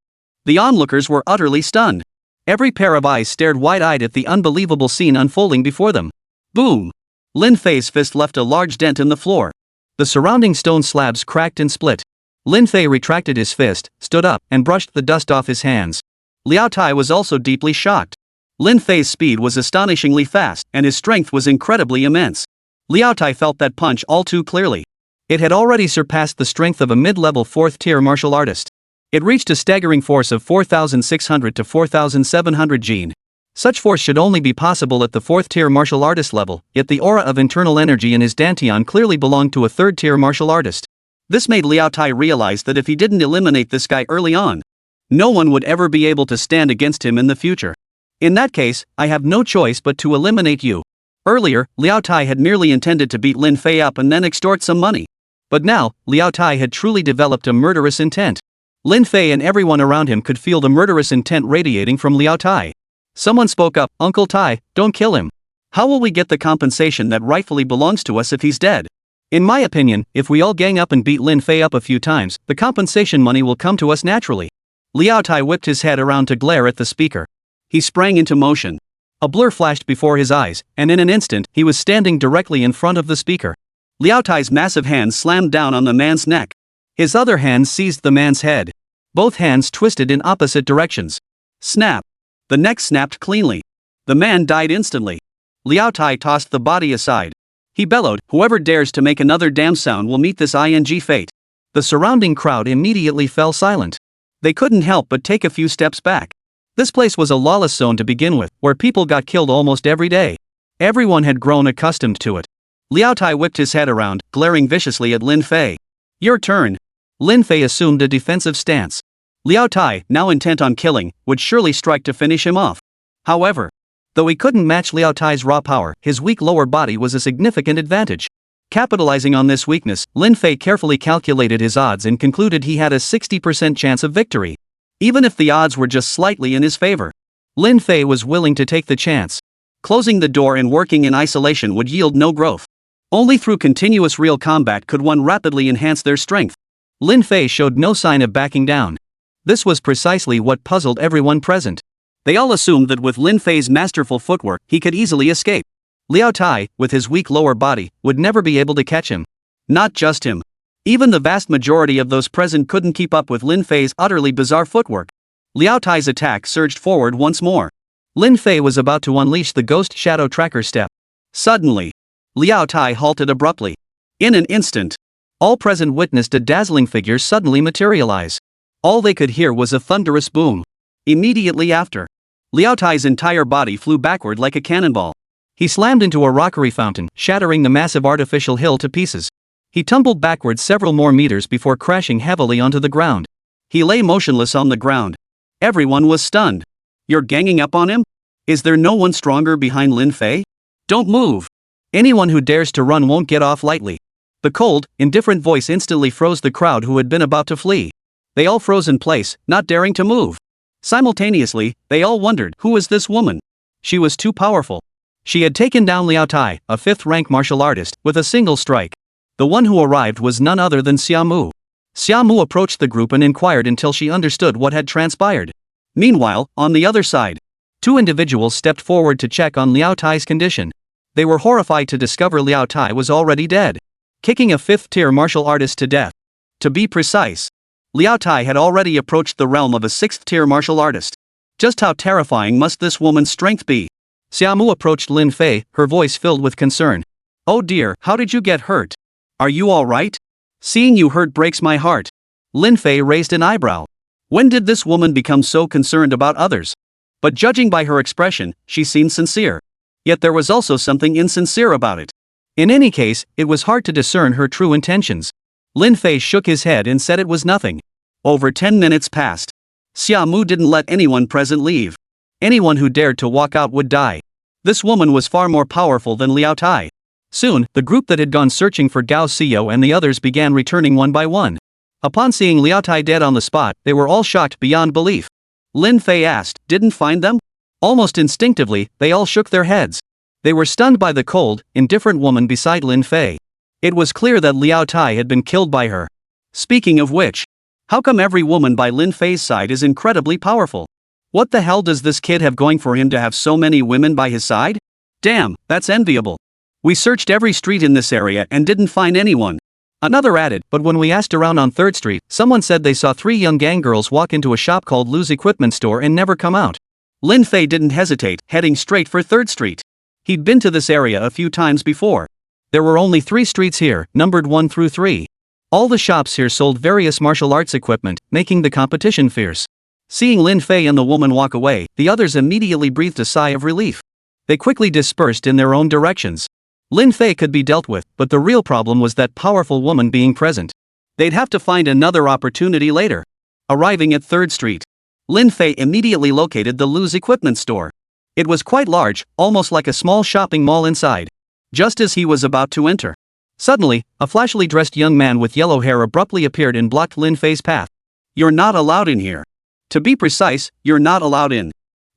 The onlookers were utterly stunned. Every pair of eyes stared wide-eyed at the unbelievable scene unfolding before them. Boom! Lin Fei's fist left a large dent in the floor. The surrounding stone slabs cracked and split. Lin Fei retracted his fist, stood up, and brushed the dust off his hands. Liao Tai was also deeply shocked. Lin Fei's speed was astonishingly fast, and his strength was incredibly immense. Liao Tai felt that punch all too clearly. It had already surpassed the strength of a mid-level 4th-tier martial artist. It reached a staggering force of 4,600 to 4,700 Jin. Such force should only be possible at the 4th-tier martial artist level, yet the aura of internal energy in his dantian clearly belonged to a 3rd-tier martial artist. This made Liao Tai realize that if he didn't eliminate this guy early on, no one would ever be able to stand against him in the future. In that case, I have no choice but to eliminate you. Earlier, Liao Tai had merely intended to beat Lin Fei up and then extort some money. But now, Liao Tai had truly developed a murderous intent. Lin Fei and everyone around him could feel the murderous intent radiating from Liao Tai. Someone spoke up, "Uncle Tai, don't kill him. How will we get the compensation that rightfully belongs to us if he's dead?" In my opinion, if we all gang up and beat Lin Fei up a few times, the compensation money will come to us naturally. Liao Tai whipped his head around to glare at the speaker. He sprang into motion. A blur flashed before his eyes, and in an instant, he was standing directly in front of the speaker. Liao Tai's massive hands slammed down on the man's neck. His other hand seized the man's head. Both hands twisted in opposite directions. Snap! The neck snapped cleanly. The man died instantly. Liao Tai tossed the body aside. He bellowed, "Whoever dares to make another damn sound will meet this ing fate." The surrounding crowd immediately fell silent. They couldn't help but take a few steps back. This place was a lawless zone to begin with, where people got killed almost every day. Everyone had grown accustomed to it. Liao Tai whipped his head around, glaring viciously at Lin Fei. "Your turn." Lin Fei assumed a defensive stance. Liao Tai, now intent on killing, would surely strike to finish him off. However, though he couldn't match Liao Tai's raw power, his weak lower body was a significant advantage. Capitalizing on this weakness, Lin Fei carefully calculated his odds and concluded he had a 60% chance of victory. Even if the odds were just slightly in his favor, Lin Fei was willing to take the chance. Closing the door and working in isolation would yield no growth. Only through continuous real combat could one rapidly enhance their strength. Lin Fei showed no sign of backing down. This was precisely what puzzled everyone present. They all assumed that with Lin Fei's masterful footwork, he could easily escape. Liao Tai, with his weak lower body, would never be able to catch him. Not just him. Even the vast majority of those present couldn't keep up with Lin Fei's utterly bizarre footwork. Liao Tai's attack surged forward once more. Lin Fei was about to unleash the Ghost Shadow Tracker step. Suddenly, Liao Tai halted abruptly. In an instant, all present witnessed a dazzling figure suddenly materialize. All they could hear was a thunderous boom. Immediately after, Liao Tai's entire body flew backward like a cannonball. He slammed into a rockery fountain, shattering the massive artificial hill to pieces. He tumbled backward several more meters before crashing heavily onto the ground. He lay motionless on the ground. Everyone was stunned. "You're ganging up on him? Is there no one stronger behind Lin Fei? Don't move. Anyone who dares to run won't get off lightly." The cold, indifferent voice instantly froze the crowd who had been about to flee. They all froze in place, not daring to move. Simultaneously, they all wondered, who was this woman? She was too powerful. She had taken down Liao Tai, a 5th-rank martial artist, with a single strike. The one who arrived was none other than Xiaomu. Xiaomu approached the group and inquired until she understood what had transpired. Meanwhile, on the other side, 2 individuals stepped forward to check on Liao Tai's condition. They were horrified to discover Liao Tai was already dead, kicking a 5th-tier martial artist to death. To be precise, Liao Tai had already approached the realm of a 6th-tier martial artist. Just how terrifying must this woman's strength be? Xiaomu approached Lin Fei, her voice filled with concern. "Oh dear, how did you get hurt? Are you all right? Seeing you hurt breaks my heart." Lin Fei raised an eyebrow. When did this woman become so concerned about others? But judging by her expression, she seemed sincere. Yet there was also something insincere about it. In any case, it was hard to discern her true intentions. Lin Fei shook his head and said it was nothing. Over 10 minutes passed. Xiaomu didn't let anyone present leave. Anyone who dared to walk out would die. This woman was far more powerful than Liao Tai. Soon, the group that had gone searching for Gao Xiao and the others began returning one by one. Upon seeing Liao Tai dead on the spot, they were all shocked beyond belief. Lin Fei asked, "Didn't find them?" Almost instinctively, they all shook their heads. They were stunned by the cold, indifferent woman beside Lin Fei. It was clear that Liao Tai had been killed by her. Speaking of which, how come every woman by Lin Fei's side is incredibly powerful? What the hell does this kid have going for him to have so many women by his side? Damn, that's enviable. We searched every street in this area and didn't find anyone. Another added, but when we asked around on 3rd Street, someone said they saw 3 young gang girls walk into a shop called Lou's Equipment Store and never come out. Lin Fei didn't hesitate, heading straight for 3rd Street. He'd been to this area a few times before. There were only 3 streets here, numbered 1 through 3. All the shops here sold various martial arts equipment, making the competition fierce. Seeing Lin Fei and the woman walk away, the others immediately breathed a sigh of relief. They quickly dispersed in their own directions. Lin Fei could be dealt with, but the real problem was that powerful woman being present. They'd have to find another opportunity later. Arriving at 3rd Street, Lin Fei immediately located the Lou's Equipment Store. It was quite large, almost like a small shopping mall inside. Just as he was about to enter, suddenly, a flashily dressed young man with yellow hair abruptly appeared and blocked Lin Fei's path. You're not allowed in here. To be precise, you're not allowed in.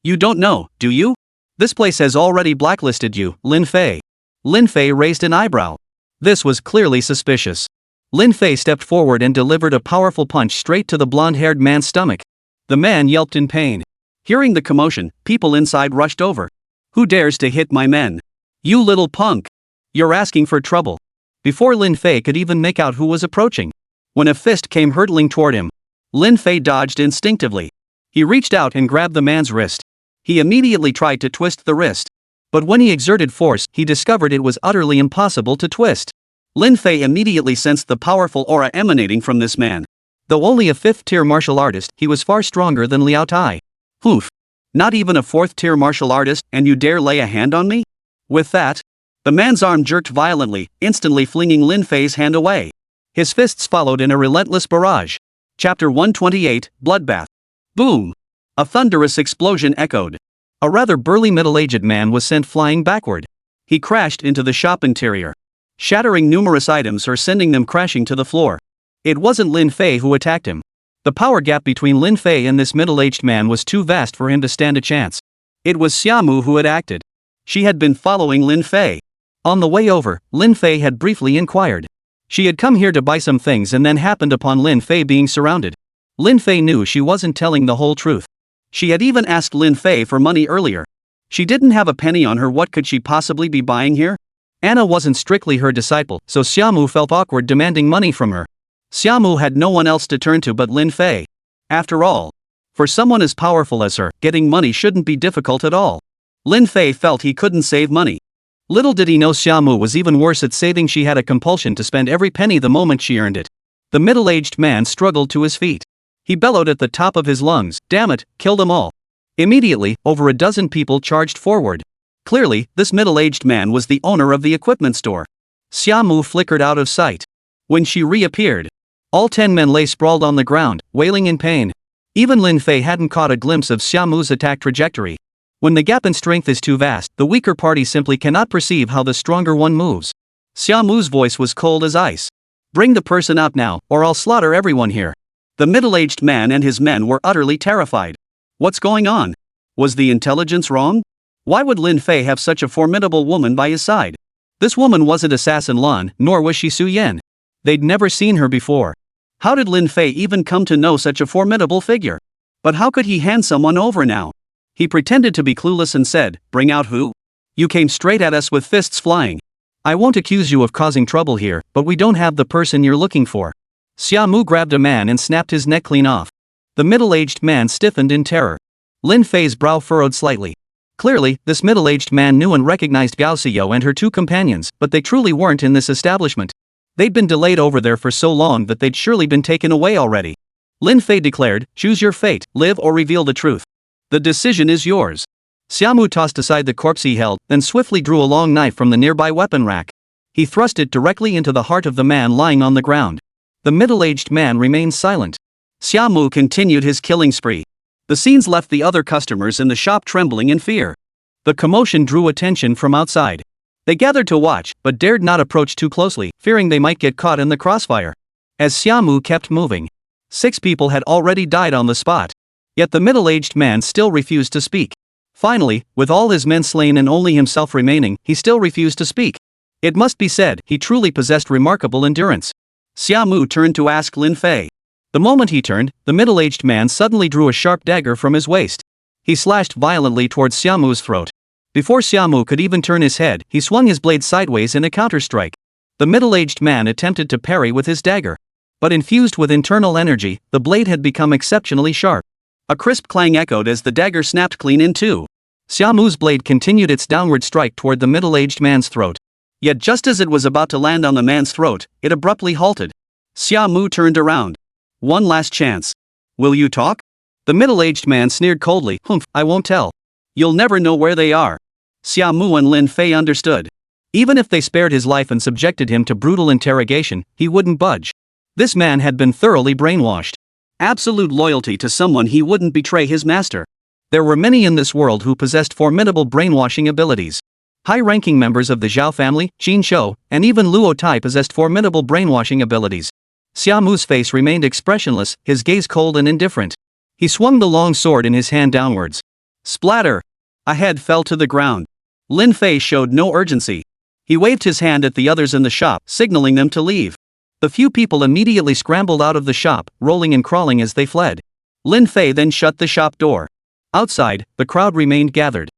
You don't know, do you? This place has already blacklisted you, Lin Fei. Lin Fei raised an eyebrow. This was clearly suspicious. Lin Fei stepped forward and delivered a powerful punch straight to the blonde-haired man's stomach. The man yelped in pain. Hearing the commotion, people inside rushed over. Who dares to hit my men? You little punk! You're asking for trouble. Before Lin Fei could even make out who was approaching, when a fist came hurtling toward him, Lin Fei dodged instinctively. He reached out and grabbed the man's wrist. He immediately tried to twist the wrist. But when he exerted force, he discovered it was utterly impossible to twist. Lin Fei immediately sensed the powerful aura emanating from this man. Though only a 5th-tier martial artist, he was far stronger than Liao Tai. Oof. Not even a 4th-tier martial artist, and you dare lay a hand on me? With that, the man's arm jerked violently, instantly flinging Lin Fei's hand away. His fists followed in a relentless barrage. Chapter 128, Bloodbath. Boom! A thunderous explosion echoed. A rather burly middle-aged man was sent flying backward. He crashed into the shop interior, shattering numerous items or sending them crashing to the floor. It wasn't Lin Fei who attacked him. The power gap between Lin Fei and this middle-aged man was too vast for him to stand a chance. It was Xiamu who had acted. She had been following Lin Fei. On the way over, Lin Fei had briefly inquired. She had come here to buy some things and then happened upon Lin Fei being surrounded. Lin Fei knew she wasn't telling the whole truth. She had even asked Lin Fei for money earlier. She didn't have a penny on her. What could she possibly be buying here? Anna wasn't strictly her disciple, so Xiamu felt awkward demanding money from her. Xiamu had no one else to turn to but Lin Fei. After all, for someone as powerful as her, getting money shouldn't be difficult at all. Lin Fei felt he couldn't save money. Little did he know Xiamu was even worse at saving. She had a compulsion to spend every penny the moment she earned it. The middle-aged man struggled to his feet. He bellowed at the top of his lungs, "Damn it, kill them all." Immediately, over a dozen people charged forward. Clearly, this middle-aged man was the owner of the equipment store. Xiamu flickered out of sight. When she reappeared, all 10 men lay sprawled on the ground, wailing in pain. Even Lin Fei hadn't caught a glimpse of Xiamu's attack trajectory. When the gap in strength is too vast, the weaker party simply cannot perceive how the stronger one moves. Xiamu's voice was cold as ice. "Bring the person up now, or I'll slaughter everyone here." The middle-aged man and his men were utterly terrified. What's going on? Was the intelligence wrong? Why would Lin Fei have such a formidable woman by his side? This woman wasn't Assassin Lan, nor was she Su Yan. They'd never seen her before. How did Lin Fei even come to know such a formidable figure? But how could he hand someone over now? He pretended to be clueless and said, "Bring out who? You came straight at us with fists flying. I won't accuse you of causing trouble here, but we don't have the person you're looking for." Xiamu grabbed a man and snapped his neck clean off. The middle-aged man stiffened in terror. Lin Fei's brow furrowed slightly. Clearly, this middle-aged man knew and recognized Gao Xiao and her 2 companions, but they truly weren't in this establishment. They'd been delayed over there for so long that they'd surely been taken away already. Lin Fei declared, "Choose your fate, live or reveal the truth. The decision is yours." Xiamu tossed aside the corpse he held, then swiftly drew a long knife from the nearby weapon rack. He thrust it directly into the heart of the man lying on the ground. The middle-aged man remained silent. Xiamu continued his killing spree. The scenes left the other customers in the shop trembling in fear. The commotion drew attention from outside. They gathered to watch, but dared not approach too closely, fearing they might get caught in the crossfire. As Xiamu kept moving, 6 people had already died on the spot. Yet the middle-aged man still refused to speak. Finally, with all his men slain and only himself remaining, he still refused to speak. It must be said, he truly possessed remarkable endurance. Xiaomu turned to ask Lin Fei. The moment he turned, the middle-aged man suddenly drew a sharp dagger from his waist. He slashed violently towards Xiaomu's throat. Before Xiaomu could even turn his head, he swung his blade sideways in a counter-strike. The middle-aged man attempted to parry with his dagger. But infused with internal energy, the blade had become exceptionally sharp. A crisp clang echoed as the dagger snapped clean in two. Xiaomu's blade continued its downward strike toward the middle-aged man's throat. Yet just as it was about to land on the man's throat, it abruptly halted. Xiaomu turned around. One last chance. Will you talk? The middle-aged man sneered coldly. Humph, I won't tell. You'll never know where they are. Xiaomu and Lin Fei understood. Even if they spared his life and subjected him to brutal interrogation, he wouldn't budge. This man had been thoroughly brainwashed. Absolute loyalty to someone he wouldn't betray his master. There were many in this world who possessed formidable brainwashing abilities. High-ranking members of the Zhao family, Qin Shou, and even Luo Tai possessed formidable brainwashing abilities. Xiaomu's face remained expressionless, his gaze cold and indifferent. He swung the long sword in his hand downwards. Splatter! A head fell to the ground. Lin Fei showed no urgency. He waved his hand at the others in the shop, signaling them to leave. The few people immediately scrambled out of the shop, rolling and crawling as they fled. Lin Fei then shut the shop door. Outside, the crowd remained gathered.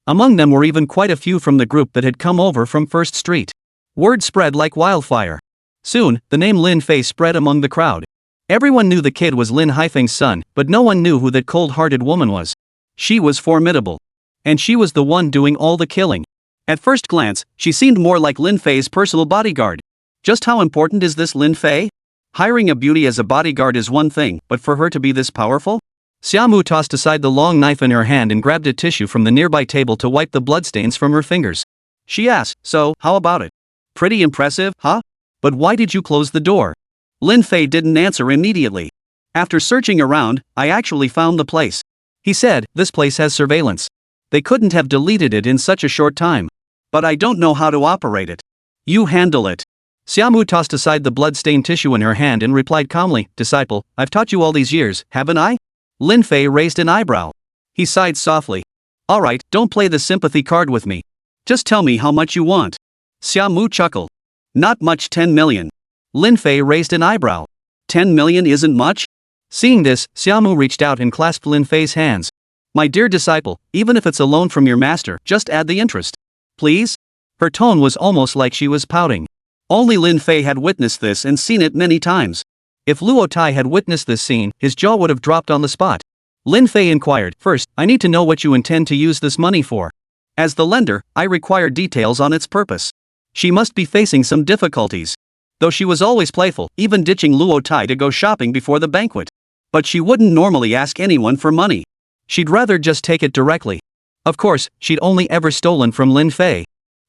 Among them were even quite a few from the group that had come over from First Street. Word spread like wildfire. Soon, the name Lin Fei spread among the crowd. Everyone knew the kid was Lin Haifeng's son, but no one knew who that cold-hearted woman was. She was formidable. And she was the one doing all the killing. At first glance, she seemed more like Lin Fei's personal bodyguard. Just how important is this Lin Fei? Hiring a beauty as a bodyguard is one thing, but for her to be this powerful? Xiaomu tossed aside the long knife in her hand and grabbed a tissue from the nearby table to wipe the bloodstains from her fingers. She asked, so, how about it? Pretty impressive, huh? But why did you close the door? Lin Fei didn't answer immediately. After searching around, I actually found the place. He said, this place has surveillance. They couldn't have deleted it in such a short time. But I don't know how to operate it. You handle it. Xiaomu tossed aside the blood-stained tissue in her hand and replied calmly, disciple, I've taught you all these years, haven't I? Lin Fei raised an eyebrow. He sighed softly. Alright, don't play the sympathy card with me. Just tell me how much you want. Xiaomu chuckled. Not much, 10 million. Lin Fei raised an eyebrow. 10 million isn't much? Seeing this, Xiaomu reached out and clasped Lin Fei's hands. My dear disciple, even if it's a loan from your master, just add the interest. Please? Her tone was almost like she was pouting. Only Lin Fei had witnessed this and seen it many times. If Luo Tai had witnessed this scene, his jaw would have dropped on the spot. Lin Fei inquired, first, I need to know what you intend to use this money for. As the lender, I require details on its purpose. She must be facing some difficulties. Though she was always playful, even ditching Luo Tai to go shopping before the banquet. But she wouldn't normally ask anyone for money. She'd rather just take it directly. Of course, she'd only ever stolen from Lin Fei.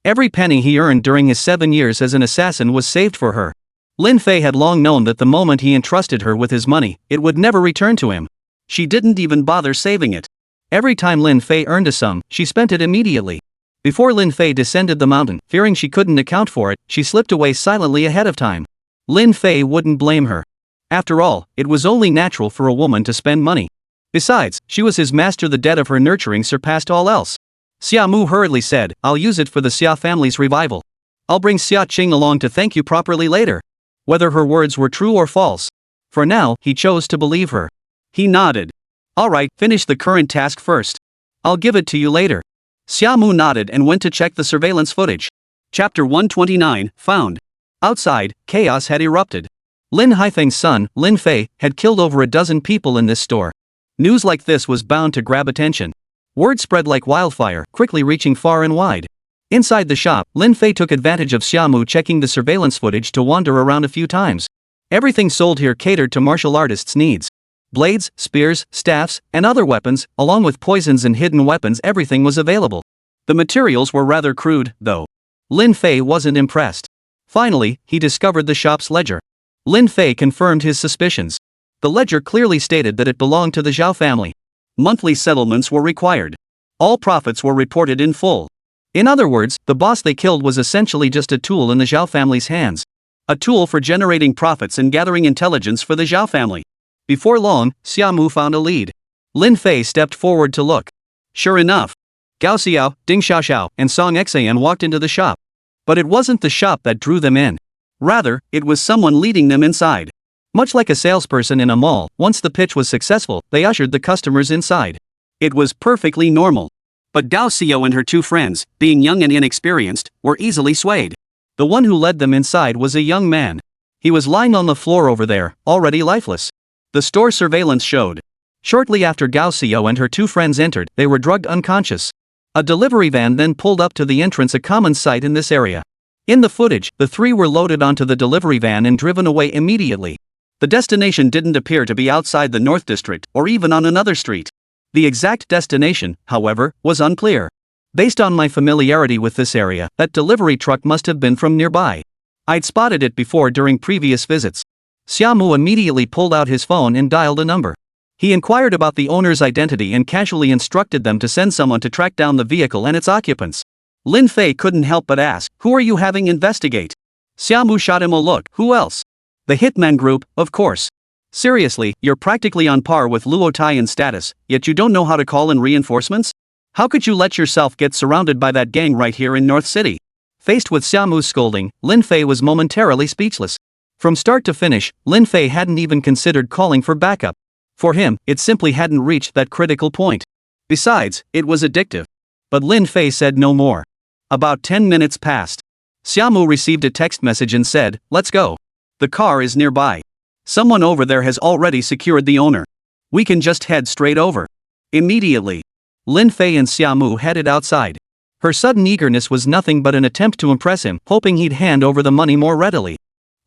Every penny he earned during his 7 years as an assassin was saved for her. Lin Fei had long known that the moment he entrusted her with his money, it would never return to him. She didn't even bother saving it. Every time Lin Fei earned a sum, she spent it immediately. Before Lin Fei descended the mountain, fearing she couldn't account for it, she slipped away silently ahead of time. Lin Fei wouldn't blame her. After all, it was only natural for a woman to spend money. Besides, she was his master, the debt of her nurturing surpassed all else. Xiaomu hurriedly said, I'll use it for the Xia family's revival. I'll bring Xia Qing along to thank you properly later. Whether her words were true or false. For now, he chose to believe her. He nodded. Alright, finish the current task first. I'll give it to you later. Xiaomu nodded and went to check the surveillance footage. Chapter 129, Found. Outside, chaos had erupted. Lin Haifeng's son, Lin Fei, had killed over a dozen people in this store. News like this was bound to grab attention. Word spread like wildfire, quickly reaching far and wide. Inside the shop, Lin Fei took advantage of Xiaomu checking the surveillance footage to wander around a few times. Everything sold here catered to martial artists' needs. Blades, spears, staffs, and other weapons, along with poisons and hidden weapons, everything was available. The materials were rather crude, though. Lin Fei wasn't impressed. Finally, he discovered the shop's ledger. Lin Fei confirmed his suspicions. The ledger clearly stated that it belonged to the Zhao family. Monthly settlements were required. All profits were reported in full. In other words, the boss they killed was essentially just a tool in the Zhao family's hands. A tool for generating profits and gathering intelligence for the Zhao family. Before long, Xiaomu found a lead. Lin Fei stepped forward to look. Sure enough, Gao Xiao, Ding Xiaoxiao, and Song Xan walked into the shop. But it wasn't the shop that drew them in. Rather, it was someone leading them inside. Much like a salesperson in a mall, once the pitch was successful, they ushered the customers inside. It was perfectly normal. But Gao Xiao and her two friends, being young and inexperienced, were easily swayed. The one who led them inside was a young man. He was lying on the floor over there, already lifeless. The store surveillance showed. Shortly after Gao Xiao and her two friends entered, they were drugged unconscious. A delivery van then pulled up to the entrance, a common sight in this area. In the footage, the three were loaded onto the delivery van and driven away immediately. The destination didn't appear to be outside the North District or even on another street. The exact destination, however, was unclear. Based on my familiarity with this area, that delivery truck must have been from nearby. I'd spotted it before during previous visits. Xiaomu immediately pulled out his phone and dialed a number. He inquired about the owner's identity and casually instructed them to send someone to track down the vehicle and its occupants. Lin Fei couldn't help but ask, "Who are you having investigate?" Xiaomu shot him a look. "Who else?" "The Hitman Group, of course." "Seriously, you're practically on par with Luo Tai in status, yet you don't know how to call in reinforcements? How could you let yourself get surrounded by that gang right here in North City?" Faced with Xiaomu's scolding, Lin Fei was momentarily speechless. From start to finish, Lin Fei hadn't even considered calling for backup. For him, it simply hadn't reached that critical point. Besides, it was addictive. But Lin Fei said no more. About 10 minutes passed. Xiaomu received a text message and said, "Let's go. The car is nearby. Someone over there has already secured the owner. We can just head straight over." Immediately, Lin Fei and Xiaomu headed outside. Her sudden eagerness was nothing but an attempt to impress him, hoping he'd hand over the money more readily.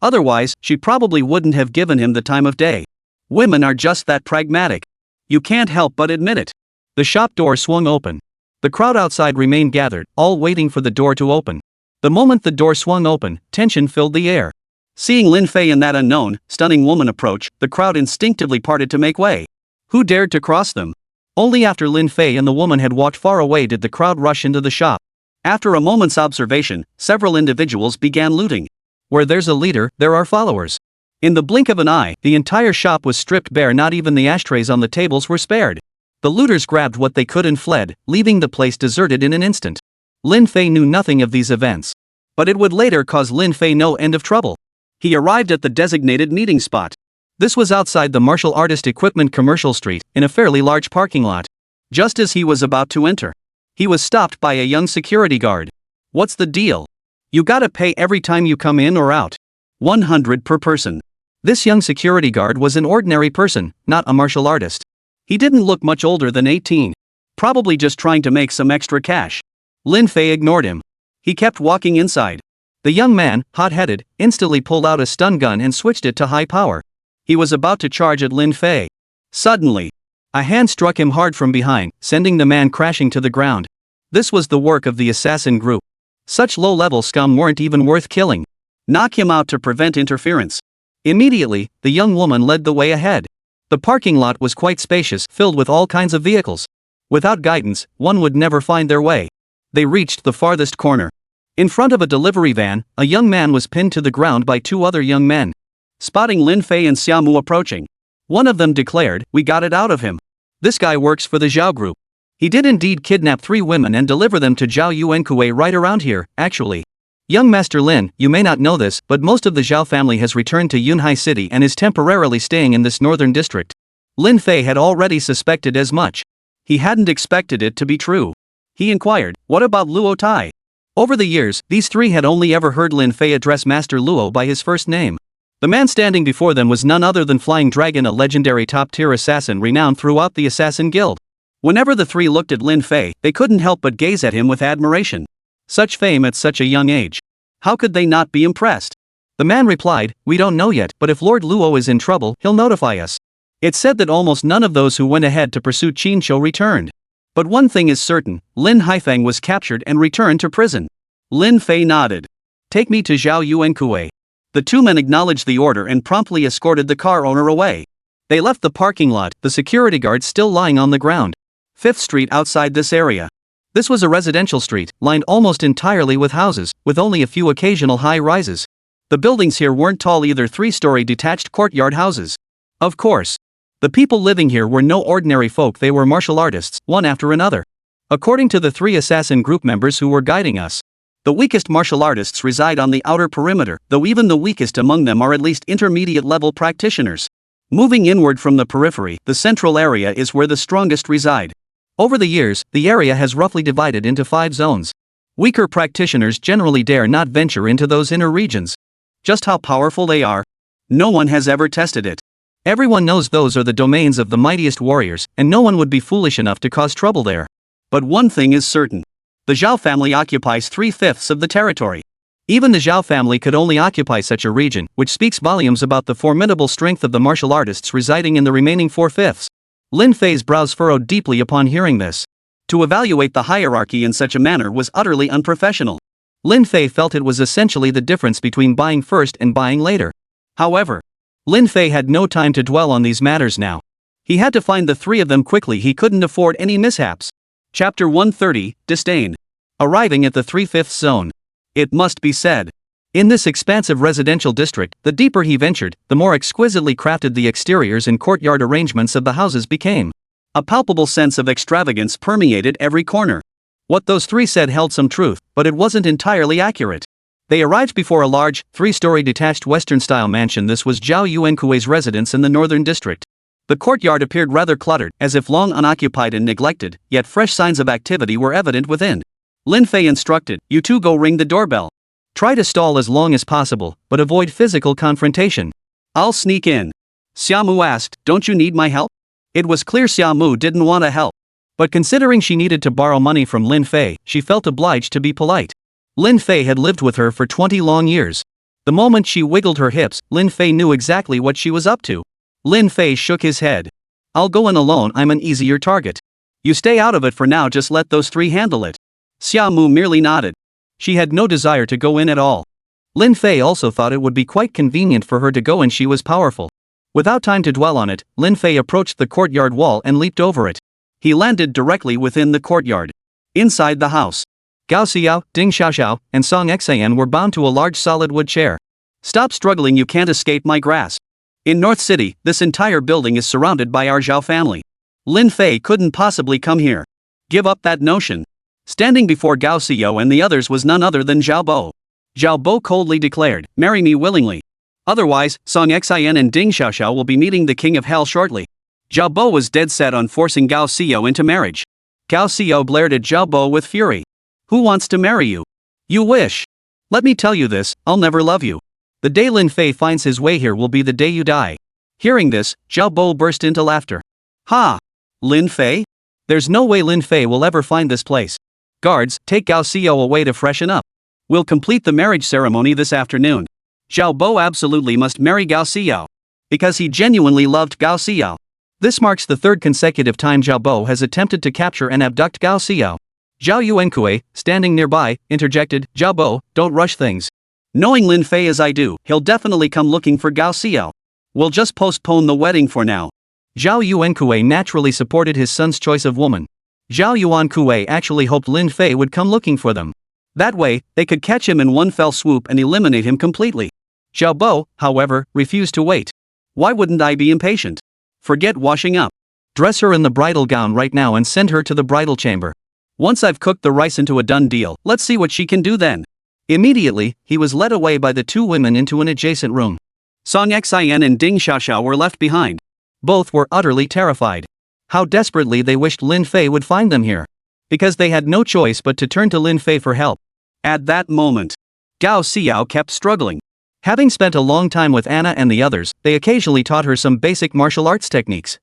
Otherwise, she probably wouldn't have given him the time of day. Women are just that pragmatic. You can't help but admit it. The shop door swung open. The crowd outside remained gathered, all waiting for the door to open. The moment the door swung open, tension filled the air. Seeing Lin Fei and that unknown, stunning woman approach, the crowd instinctively parted to make way. Who dared to cross them? Only after Lin Fei and the woman had walked far away did the crowd rush into the shop. After a moment's observation, several individuals began looting. Where there's a leader, there are followers. In the blink of an eye, the entire shop was stripped bare, not even the ashtrays on the tables were spared. The looters grabbed what they could and fled, leaving the place deserted in an instant. Lin Fei knew nothing of these events. But it would later cause Lin Fei no end of trouble. He arrived at the designated meeting spot. This was outside the martial artist equipment commercial street, in a fairly large parking lot. Just as he was about to enter, he was stopped by a young security guard. "What's the deal? You gotta pay every time you come in or out. 100 per person." This young security guard was an ordinary person, not a martial artist. He didn't look much older than 18. Probably just trying to make some extra cash. Lin Fei ignored him. He kept walking inside. The young man, hot-headed, instantly pulled out a stun gun and switched it to high power. He was about to charge at Lin Fei. Suddenly, a hand struck him hard from behind, sending the man crashing to the ground. This was the work of the assassin group. Such low-level scum weren't even worth killing. Knock him out to prevent interference. Immediately, the young woman led the way ahead. The parking lot was quite spacious, filled with all kinds of vehicles. Without guidance, one would never find their way. They reached the farthest corner. In front of a delivery van, a young man was pinned to the ground by two other young men. Spotting Lin Fei and Xiaomu approaching, one of them declared, "We got it out of him. This guy works for the Zhao Group. He did indeed kidnap 3 women and deliver them to Zhao Yuankui right around here, actually. Young Master Lin, you may not know this, but most of the Zhao family has returned to Yunhai City and is temporarily staying in this northern district." Lin Fei had already suspected as much. He hadn't expected it to be true. He inquired, "What about Luo Tai?" Over the years, these three had only ever heard Lin Fei address Master Luo by his first name. The man standing before them was none other than Flying Dragon, a legendary top-tier assassin renowned throughout the Assassin Guild. Whenever the three looked at Lin Fei, they couldn't help but gaze at him with admiration. Such fame at such a young age. How could they not be impressed? The man replied, "We don't know yet, but if Lord Luo is in trouble, he'll notify us." It's said that almost none of those who went ahead to pursue Qin Shou returned. But one thing is certain, Lin Haifeng was captured and returned to prison. Lin Fei nodded. "Take me to Zhao Yuankui." The two men acknowledged the order and promptly escorted the car owner away. They left the parking lot, the security guard still lying on the ground. 5th Street outside this area. This was a residential street, lined almost entirely with houses, with only a few occasional high-rises. The buildings here weren't tall either, 3-story detached courtyard houses. Of course, the people living here were no ordinary folk, they were martial artists, one after another. According to the 3 assassin group members who were guiding us, the weakest martial artists reside on the outer perimeter, though even the weakest among them are at least intermediate-level practitioners. Moving inward from the periphery, the central area is where the strongest reside. Over the years, the area has roughly divided into 5 zones. Weaker practitioners generally dare not venture into those inner regions. Just how powerful they are? No one has ever tested it. Everyone knows those are the domains of the mightiest warriors, and no one would be foolish enough to cause trouble there. But one thing is certain. The Zhao family occupies 3/5 of the territory. Even the Zhao family could only occupy such a region, which speaks volumes about the formidable strength of the martial artists residing in the remaining 4/5. Lin Fei's brows furrowed deeply upon hearing this. To evaluate the hierarchy in such a manner was utterly unprofessional. Lin Fei felt it was essentially the difference between buying first and buying later. However, Lin Fei had no time to dwell on these matters now. He had to find the 3 of them quickly. He couldn't afford any mishaps. Chapter 130, Disdain. Arriving at the 3/5 zone. It must be said. In this expansive residential district, the deeper he ventured, the more exquisitely crafted the exteriors and courtyard arrangements of the houses became. A palpable sense of extravagance permeated every corner. What those 3 said held some truth, but it wasn't entirely accurate. They arrived before a large, 3-story detached Western-style mansion. This was Zhao Yuankui's residence in the northern district. The courtyard appeared rather cluttered, as if long unoccupied and neglected, yet fresh signs of activity were evident within. Lin Fei instructed, "You 2 go ring the doorbell. Try to stall as long as possible, but avoid physical confrontation. I'll sneak in." Xiaomu asked, "Don't you need my help?" It was clear Xiaomu didn't want to help. But considering she needed to borrow money from Lin Fei, she felt obliged to be polite. Lin Fei had lived with her for 20 long years. The moment she wiggled her hips, Lin Fei knew exactly what she was up to. Lin Fei shook his head. "I'll go in alone. I'm an easier target. You stay out of it for now. Just let those 3 handle it." Xiaomu merely nodded. She had no desire to go in at all. Lin Fei also thought it would be quite convenient for her to go in. She was powerful. Without time to dwell on it, Lin Fei approached the courtyard wall and leaped over it. He landed directly within the courtyard. Inside the house, Gao Xiao, Ding Xiaoxiao, and Song Xian were bound to a large solid wood chair. "Stop struggling. You can't escape my grasp." In North City, this entire building is surrounded by our Zhao family. Lin Fei couldn't possibly come here. Give up that notion. Standing before Gao Xiao and the others was none other than Zhao Bo. Zhao Bo coldly declared, "Marry me willingly. Otherwise, Song Xian and Ding Xiaoxiao will be meeting the King of Hell shortly." Zhao Bo was dead set on forcing Gao Xiao into marriage. Gao Xiao blared at Zhao Bo with fury. "Who wants to marry you? You wish. Let me tell you this, I'll never love you. The day Lin Fei finds his way here will be the day you die." Hearing this, Zhao Bo burst into laughter. "Ha! Lin Fei? There's no way Lin Fei will ever find this place. Guards, take Gao Xiao away to freshen up. We'll complete the marriage ceremony this afternoon." Zhao Bo absolutely must marry Gao Xiao. Because he genuinely loved Gao Xiao. This marks the 3rd consecutive time Zhao Bo has attempted to capture and abduct Gao Xiao. Zhao Yuankui, standing nearby, interjected, "Zhao Bo, don't rush things. Knowing Lin Fei as I do, he'll definitely come looking for Gao Xiao. We'll just postpone the wedding for now." Zhao Yuankui naturally supported his son's choice of woman. Zhao Yuankui actually hoped Lin Fei would come looking for them. That way, they could catch him in one fell swoop and eliminate him completely. Zhao Bo, however, refused to wait. "Why wouldn't I be impatient? Forget washing up. Dress her in the bridal gown right now and send her to the bridal chamber. Once I've cooked the rice into a done deal, let's see what she can do then." Immediately, he was led away by the 2 women into an adjacent room. Song Xian and Ding Xiaoxiao were left behind. Both were utterly terrified. How desperately they wished Lin Fei would find them here. Because they had no choice but to turn to Lin Fei for help. At that moment, Gao Xiao kept struggling. Having spent a long time with Anna and the others, they occasionally taught her some basic martial arts techniques.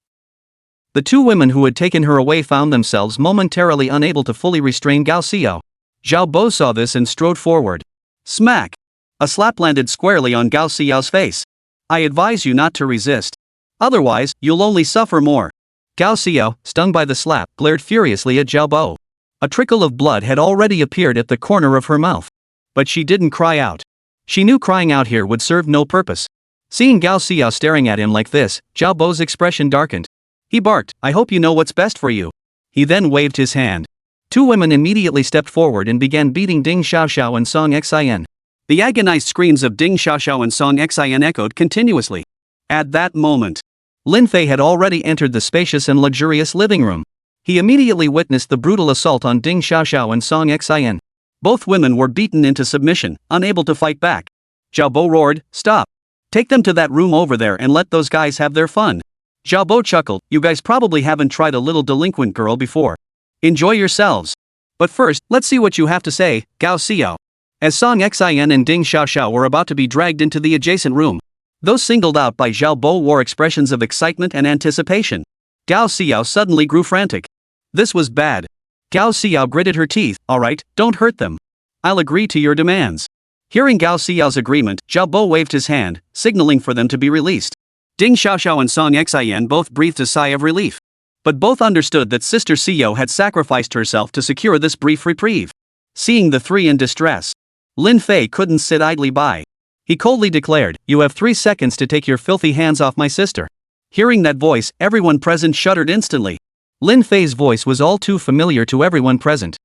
The 2 women who had taken her away found themselves momentarily unable to fully restrain Gao Xiao. Zhao Bo saw this and strode forward. Smack! A slap landed squarely on Gao Xiao's face. "I advise you not to resist. Otherwise, you'll only suffer more." Gao Xiao, stung by the slap, glared furiously at Zhao Bo. A trickle of blood had already appeared at the corner of her mouth. But she didn't cry out. She knew crying out here would serve no purpose. Seeing Gao Xiao staring at him like this, Zhao Bo's expression darkened. He barked, "I hope you know what's best for you." He then waved his hand. 2 women immediately stepped forward and began beating Ding Xiaoxiao and Song Xian. The agonized screams of Ding Xiaoxiao and Song Xian echoed continuously. At that moment, Lin Fei had already entered the spacious and luxurious living room. He immediately witnessed the brutal assault on Ding Xiaoxiao and Song Xin. Both women were beaten into submission, unable to fight back. Zhao Bo roared, "Stop! Take them to that room over there and let those guys have their fun." Zhao Bo chuckled, "You guys probably haven't tried a little delinquent girl before. Enjoy yourselves. But first, let's see what you have to say, Gao Xiao." As Song Xin and Ding Xiaoxiao were about to be dragged into the adjacent room, those singled out by Zhao Bo wore expressions of excitement and anticipation. Gao Xiao suddenly grew frantic. This was bad. Gao Xiao gritted her teeth. "Alright, don't hurt them. I'll agree to your demands." Hearing Gao Xiao's agreement, Zhao Bo waved his hand, signaling for them to be released. Ding Xiaoxiao and Song Xin both breathed a sigh of relief. But both understood that Sister Xiao had sacrificed herself to secure this brief reprieve. Seeing the three in distress, Lin Fei couldn't sit idly by. He coldly declared, "You have 3 seconds to take your filthy hands off my sister." Hearing that voice, everyone present shuddered instantly. Lin Fei's voice was all too familiar to everyone present.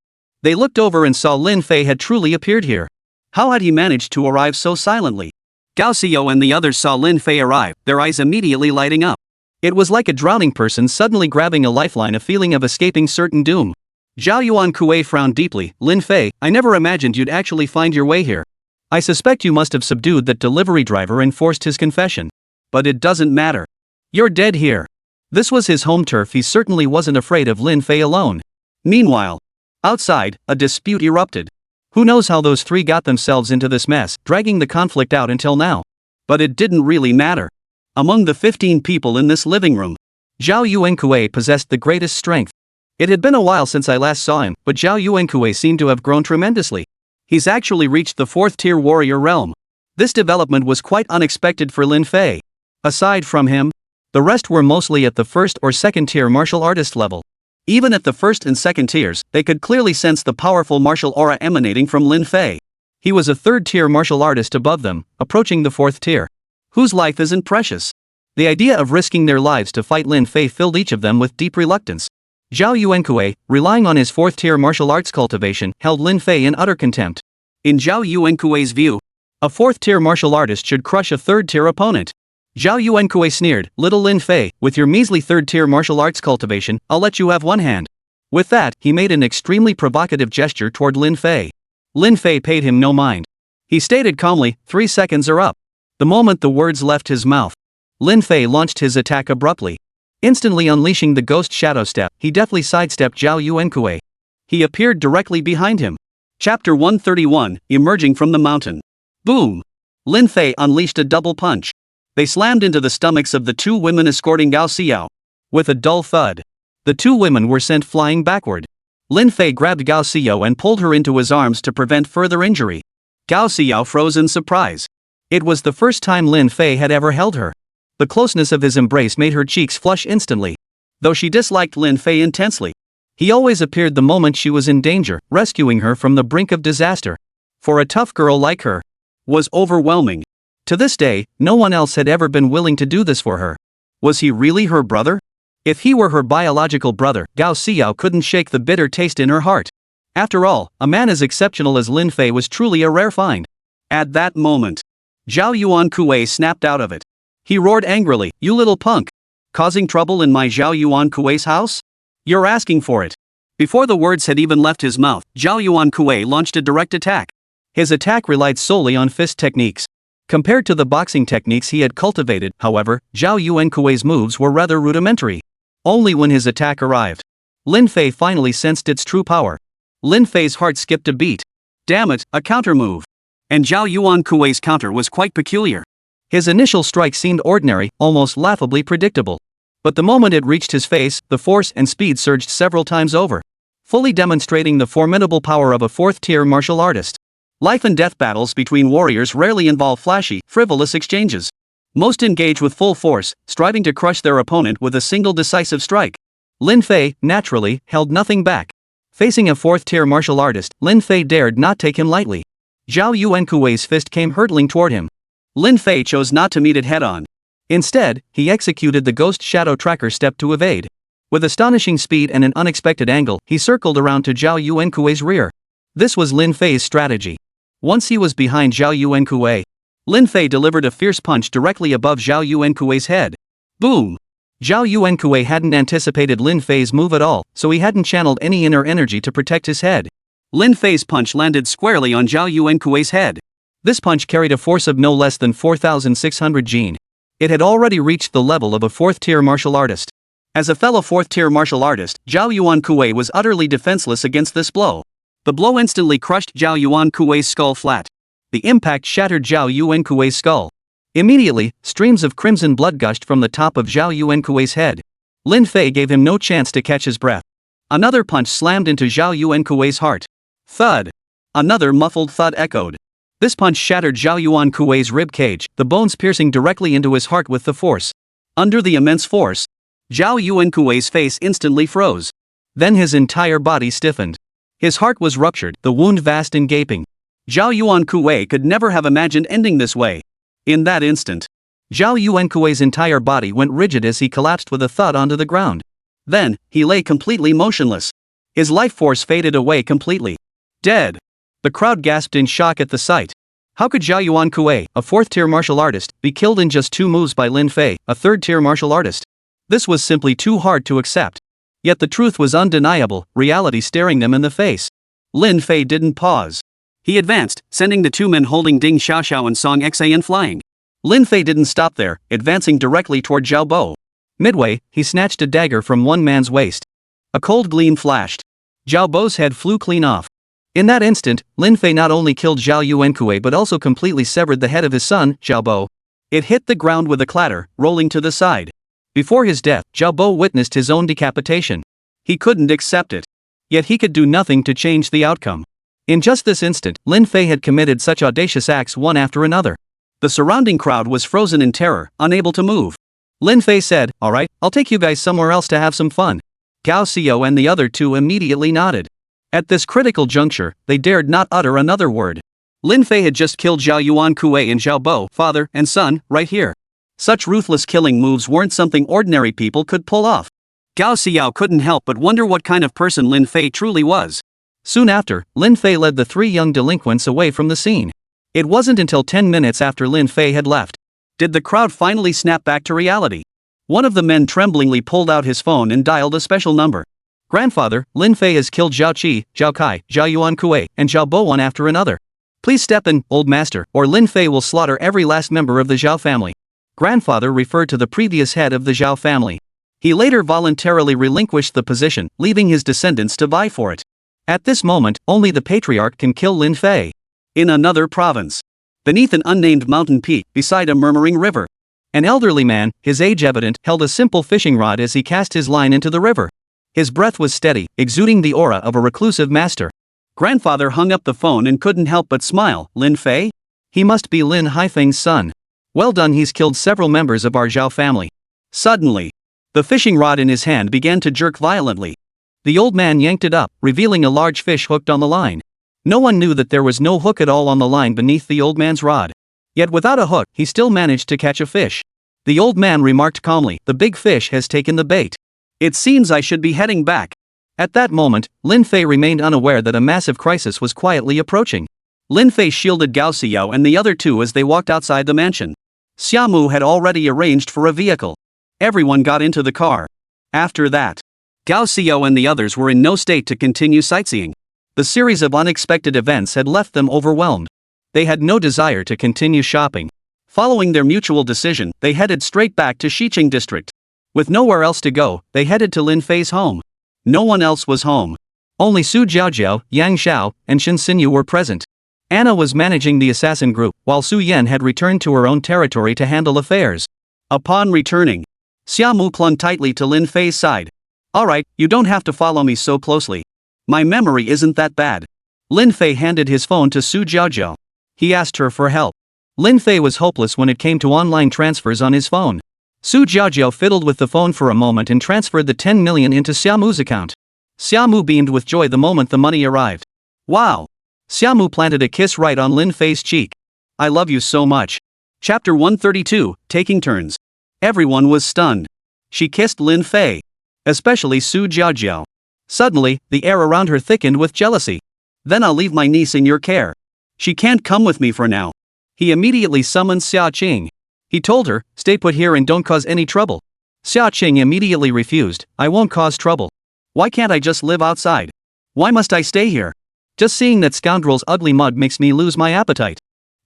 They looked over and saw Lin Fei had truly appeared here. How had he managed to arrive so silently? Gao Xiao and the others saw Lin Fei arrive, their eyes immediately lighting up. It was like a drowning person suddenly grabbing a lifeline, a feeling of escaping certain doom. Zhao Yuan Kuei frowned deeply. "Lin Fei, I never imagined you'd actually find your way here. I suspect you must have subdued that delivery driver and forced his confession. But it doesn't matter. You're dead here." This was his home turf. He certainly wasn't afraid of Lin Fei alone. Meanwhile, outside, a dispute erupted. Who knows how those three got themselves into this mess, dragging the conflict out until now. But it didn't really matter. Among the 15 people in this living room, Zhao Yuankue possessed the greatest strength. It had been a while since I last saw him, but Zhao Yuankue seemed to have grown tremendously. He's actually reached the 4th-tier warrior realm. This development was quite unexpected for Lin Fei. Aside from him, the rest were mostly at the 1st or 2nd-tier martial artist level. Even at the 1st and 2nd tiers, they could clearly sense the powerful martial aura emanating from Lin Fei. He was a 3rd-tier martial artist above them, approaching the 4th tier. Whose life isn't precious? The idea of risking their lives to fight Lin Fei filled each of them with deep reluctance. Zhao Yuankue, relying on his 4th-tier martial arts cultivation, held Lin Fei in utter contempt. In Zhao Yuankue's view, a 4th-tier martial artist should crush a 3rd-tier opponent. Zhao Yuankue sneered, "Little Lin Fei, with your measly 3rd-tier martial arts cultivation, I'll let you have one hand." With that, he made an extremely provocative gesture toward Lin Fei. Lin Fei paid him no mind. He stated calmly, 3 seconds are up." The moment the words left his mouth, Lin Fei launched his attack abruptly. Instantly unleashing the ghost shadow step, he deftly sidestepped Zhao Yuankue. He appeared directly behind him. Chapter 131, Emerging from the Mountain. Boom! Lin Fei unleashed a double punch. They slammed into the stomachs of the 2 women escorting Gao Xiao. With a dull thud, the 2 women were sent flying backward. Lin Fei grabbed Gao Xiao and pulled her into his arms to prevent further injury. Gao Xiao froze in surprise. It was the first time Lin Fei had ever held her. The closeness of his embrace made her cheeks flush instantly. Though she disliked Lin Fei intensely, he always appeared the moment she was in danger, rescuing her from the brink of disaster. For a tough girl like her, was overwhelming. To this day, no one else had ever been willing to do this for her. Was he really her brother? If he were her biological brother, Gao Xiao couldn't shake the bitter taste in her heart. After all, a man as exceptional as Lin Fei was truly a rare find. At that moment, Zhao Yuankue snapped out of it. He roared angrily, "You little punk! Causing trouble in my Zhao Yuankue's house? You're asking for it." Before the words had even left his mouth, Zhao Yuankue launched a direct attack. His attack relied solely on fist techniques. Compared to the boxing techniques he had cultivated, however, Zhao Yuankue's moves were rather rudimentary. Only when his attack arrived, Lin Fei finally sensed its true power. Lin Fei's heart skipped a beat. Damn it, a counter move. And Zhao Yuankue's counter was quite peculiar. His initial strike seemed ordinary, almost laughably predictable. But the moment it reached his face, the force and speed surged several times over, fully demonstrating the formidable power of a 4th-tier martial artist. Life and death battles between warriors rarely involve flashy, frivolous exchanges. Most engage with full force, striving to crush their opponent with a single decisive strike. Lin Fei, naturally, held nothing back. Facing a 4th-tier martial artist, Lin Fei dared not take him lightly. Zhao Yuankue's fist came hurtling toward him. Lin Fei chose not to meet it head-on. Instead, he executed the Ghost Shadow Tracker step to evade. With astonishing speed and an unexpected angle, he circled around to Zhao Yuankue's rear. This was Lin Fei's strategy. Once he was behind Zhao Yuankue, Lin Fei delivered a fierce punch directly above Zhao Yuankue's head. Boom! Zhao Yuankui hadn't anticipated Lin Fei's move at all, so he hadn't channeled any inner energy to protect his head. Lin Fei's punch landed squarely on Zhao Yuankui's head. This punch carried a force of no less than 4,600 Jin. It had already reached the level of a 4th-tier martial artist. As a fellow 4th-tier martial artist, Zhao Yuankui was utterly defenseless against this blow. The blow instantly crushed Zhao Yuankui's skull flat. The impact shattered Zhao Yuankui's skull. Immediately, streams of crimson blood gushed from the top of Zhao Yuankui's head. Lin Fei gave him no chance to catch his breath. Another punch slammed into Zhao Yuankui's heart. Thud! Another muffled thud echoed. This punch shattered Zhao Yuankui's rib cage, the bones piercing directly into his heart with the force. Under the immense force, Zhao Yuankui's face instantly froze. Then his entire body stiffened. His heart was ruptured, the wound vast and gaping. Zhao Yuankui could never have imagined ending this way. In that instant, Zhao Yuankui's entire body went rigid as he collapsed with a thud onto the ground. Then, he lay completely motionless. His life force faded away completely. Dead. The crowd gasped in shock at the sight. How could Zhao Yuankui, a 4th-tier martial artist, be killed in just 2 moves by Lin Fei, a 3rd-tier martial artist? This was simply too hard to accept. Yet the truth was undeniable, reality staring them in the face. Lin Fei didn't pause. He advanced, sending the 2 men holding Ding Xiaoxiao and Song Xan flying. Lin Fei didn't stop there, advancing directly toward Zhao Bo. Midway, he snatched a dagger from one man's waist. A cold gleam flashed. Zhao Bo's head flew clean off. In that instant, Lin Fei not only killed Zhao Yuankui but also completely severed the head of his son, Zhao Bo. It hit the ground with a clatter, rolling to the side. Before his death, Zhao Bo witnessed his own decapitation. He couldn't accept it. Yet he could do nothing to change the outcome. In just this instant, Lin Fei had committed such audacious acts one after another. The surrounding crowd was frozen in terror, unable to move. Lin Fei said, "Alright, I'll take you guys somewhere else to have some fun." Gao Xiao and the other 2 immediately nodded. At this critical juncture, they dared not utter another word. Lin Fei had just killed Zhao Yuankui and Zhao Bo, father and son, right here. Such ruthless killing moves weren't something ordinary people could pull off. Gao Xiao couldn't help but wonder what kind of person Lin Fei truly was. Soon after, Lin Fei led the 3 young delinquents away from the scene. It wasn't until 10 minutes after Lin Fei had left did the crowd finally snap back to reality. One of the men tremblingly pulled out his phone and dialed a special number. "Grandfather, Lin Fei has killed Zhao Qi, Zhao Kai, Zhao Yuankui, and Zhao Bo one after another. Please step in, old master, or Lin Fei will slaughter every last member of the Zhao family." Grandfather referred to the previous head of the Zhao family. He later voluntarily relinquished the position, leaving his descendants to vie for it. At this moment, only the patriarch can kill Lin Fei. In another province, beneath an unnamed mountain peak, beside a murmuring river, an elderly man, his age evident, held a simple fishing rod as he cast his line into the river. His breath was steady, exuding the aura of a reclusive master. Grandfather hung up the phone and couldn't help but smile. Lin Fei? He must be Lin Haifeng's son. Well done, he's killed several members of our Zhao family. Suddenly, the fishing rod in his hand began to jerk violently. The old man yanked it up, revealing a large fish hooked on the line. No one knew that there was no hook at all on the line beneath the old man's rod. Yet without a hook, he still managed to catch a fish. The old man remarked calmly, "The big fish has taken the bait. It seems I should be heading back." At that moment, Lin Fei remained unaware that a massive crisis was quietly approaching. Lin Fei shielded Gao Xiao and the other 2 as they walked outside the mansion. Xiaomu had already arranged for a vehicle. Everyone got into the car. After that, Gao Xiao and the others were in no state to continue sightseeing. The series of unexpected events had left them overwhelmed. They had no desire to continue shopping. Following their mutual decision, they headed straight back to Xiqing district. With nowhere else to go, they headed to Lin Fei's home. No one else was home. Only Su Jiaojiao, Yang Xiao, and Shen Xinyu were present. Anna was managing the assassin group, while Su Yan had returned to her own territory to handle affairs. Upon returning, Xiaomu clung tightly to Lin Fei's side. "Alright, you don't have to follow me so closely. My memory isn't that bad." Lin Fei handed his phone to Su Jiaojiao. He asked her for help. Lin Fei was hopeless when it came to online transfers on his phone. Su Jiaojiao fiddled with the phone for a moment and transferred the 10 million into Xiaomu's account. Xiaomu beamed with joy the moment the money arrived. "Wow!" Xiaomu planted a kiss right on Lin Fei's cheek. "I love you so much." Chapter 132, Taking Turns. Everyone was stunned. She kissed Lin Fei. Especially Su Jiaojiao. Suddenly, the air around her thickened with jealousy. "Then I'll leave my niece in your care. She can't come with me for now." He immediately summoned Xia Qing. He told her, "Stay put here and don't cause any trouble." Xia Qing immediately refused. I won't cause trouble. Why can't I just live outside? Why must I stay here? Just seeing that scoundrel's ugly mug makes me lose my appetite.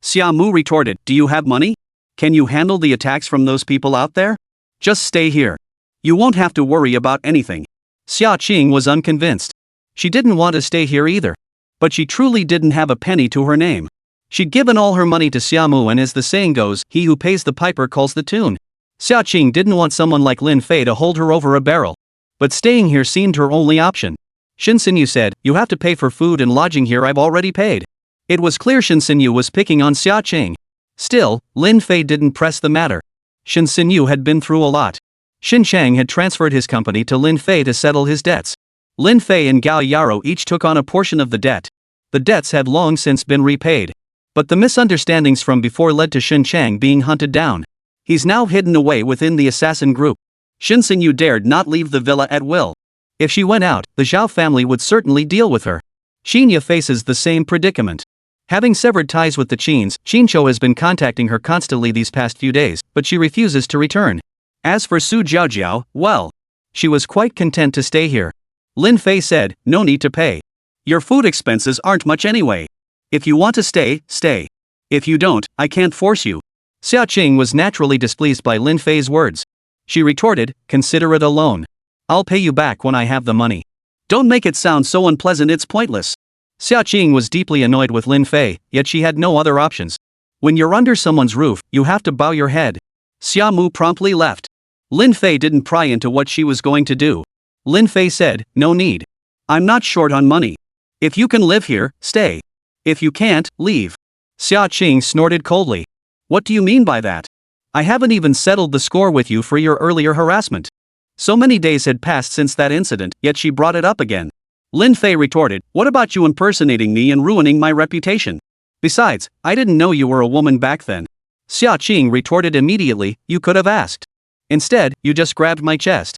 Xia Mu retorted, do you have money? Can you handle the attacks from those people out there? Just stay here. You won't have to worry about anything. Xia Qing was unconvinced. She didn't want to stay here either. But she truly didn't have a penny to her name. She'd given all her money to Xia Mu, and as the saying goes, he who pays the piper calls the tune. Xia Qing didn't want someone like Lin Fei to hold her over a barrel. But staying here seemed her only option. Shen Xinyu said, you have to pay for food and lodging here, I've already paid. It was clear Shen Xinyu was picking on Xia Qing. Still, Lin Fei didn't press the matter. Shen Xinyu had been through a lot. Xin Chang had transferred his company to Lin Fei to settle his debts. Lin Fei and Gao Yaro each took on a portion of the debt. The debts had long since been repaid. But the misunderstandings from before led to Xin Chang being hunted down. He's now hidden away within the assassin group. Shen Xinyu dared not leave the villa at will. If she went out, the Zhao family would certainly deal with her. Xinya faces the same predicament. Having severed ties with the Qins, Qincho has been contacting her constantly these past few days, but she refuses to return. As for Su Jiaojiao, well, she was quite content to stay here. Lin Fei said, no need to pay. Your food expenses aren't much anyway. If you want to stay, stay. If you don't, I can't force you. Xia Qing was naturally displeased by Lin Fei's words. She retorted, consider it a loan. I'll pay you back when I have the money. Don't make it sound so unpleasant, it's pointless. Xia Qing was deeply annoyed with Lin Fei, yet she had no other options. When you're under someone's roof, you have to bow your head. Xia Mu promptly left. Lin Fei didn't pry into what she was going to do. Lin Fei said, no need. I'm not short on money. If you can live here, stay. If you can't, leave. Xia Qing snorted coldly. What do you mean by that? I haven't even settled the score with you for your earlier harassment. So many days had passed since that incident, yet she brought it up again. Lin Fei retorted, what about you impersonating me and ruining my reputation? Besides, I didn't know you were a woman back then. Xia Qing retorted immediately, you could have asked. Instead, you just grabbed my chest.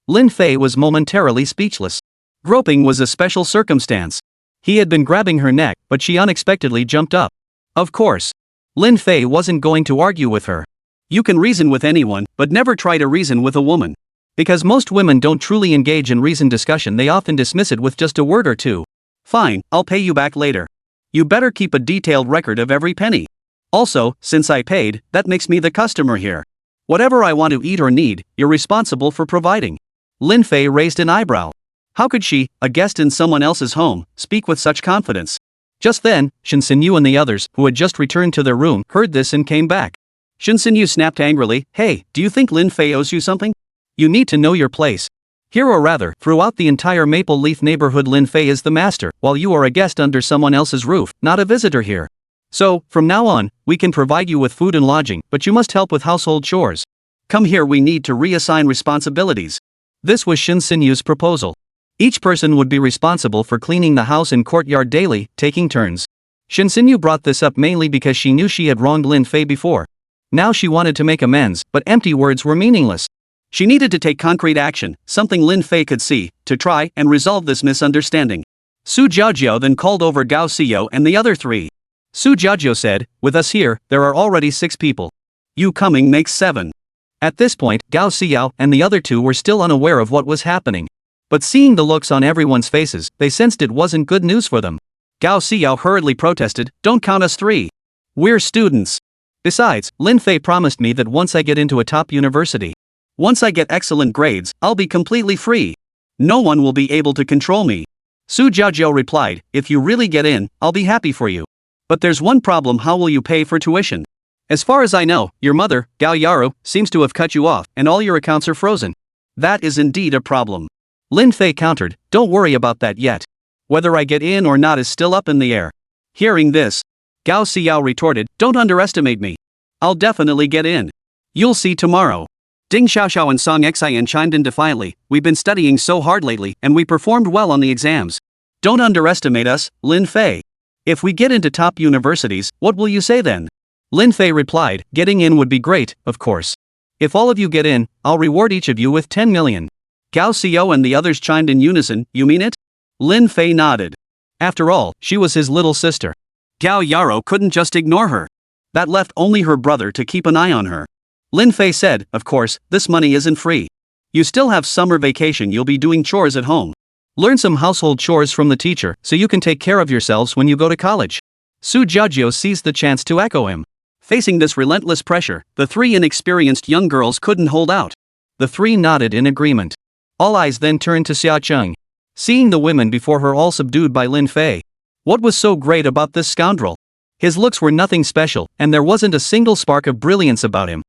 Lin Fei was momentarily speechless. Groping was a special circumstance. He had been grabbing her neck, but she unexpectedly jumped up. Of course. Lin Fei wasn't going to argue with her. You can reason with anyone, but never try to reason with a woman. Because most women don't truly engage in reasoned discussion, they often dismiss it with just a word or two. Fine, I'll pay you back later. You better keep a detailed record of every penny. Also, since I paid, that makes me the customer here. Whatever I want to eat or need, you're responsible for providing. Lin Fei raised an eyebrow. How could she, a guest in someone else's home, speak with such confidence? Just then, Shen Xinyu and the others, who had just returned to their room, heard this and came back. Shen Xinyu snapped angrily, hey, do you think Lin Fei owes you something? You need to know your place. Here, or rather, throughout the entire Maple Leaf neighborhood, Lin Fei is the master, while you are a guest under someone else's roof, not a visitor here. So, from now on, we can provide you with food and lodging, but you must help with household chores. Come here, we need to reassign responsibilities. This was Shen Xinyu's proposal. Each person would be responsible for cleaning the house and courtyard daily, taking turns. Shen Xinyu brought this up mainly because she knew she had wronged Lin Fei before. Now she wanted to make amends, but empty words were meaningless. She needed to take concrete action, something Lin Fei could see, to try and resolve this misunderstanding. Su Jiaojiao then called over Gao Xiao and the other three. Su Jiaojiao said, with us here, there are already 6 people. You coming makes 7. At this point, Gao Xiao and the other 2 were still unaware of what was happening. But seeing the looks on everyone's faces, they sensed it wasn't good news for them. Gao Xiao hurriedly protested, don't count us 3. We're students. Besides, Lin Fei promised me that once I get into a top university, once I get excellent grades, I'll be completely free. No one will be able to control me. Su Jiaojiao replied, if you really get in, I'll be happy for you. But there's one problem, how will you pay for tuition? As far as I know, your mother, Gao Yaro, seems to have cut you off, and all your accounts are frozen. That is indeed a problem. Lin Fei countered, don't worry about that yet. Whether I get in or not is still up in the air. Hearing this, Gao Xiao retorted, don't underestimate me. I'll definitely get in. You'll see tomorrow. Ding Xiaoxiao and Song Xian chimed in defiantly, we've been studying so hard lately, and we performed well on the exams. Don't underestimate us, Lin Fei. If we get into top universities, what will you say then? Lin Fei replied, getting in would be great, of course. If all of you get in, I'll reward each of you with 10 million. Gao Xiao and the others chimed in unison, you mean it? Lin Fei nodded. After all, she was his little sister. Gao Yaro couldn't just ignore her. That left only her brother to keep an eye on her. Lin Fei said, of course, this money isn't free. You still have summer vacation, you'll be doing chores at home. Learn some household chores from the teacher so you can take care of yourselves when you go to college. Su Jiajiu seized the chance to echo him. Facing this relentless pressure, the three inexperienced young girls couldn't hold out. The three nodded in agreement. All eyes then turned to Xia Cheng. Seeing the women before her all subdued by Lin Fei. What was so great about this scoundrel? His looks were nothing special, and there wasn't a single spark of brilliance about him.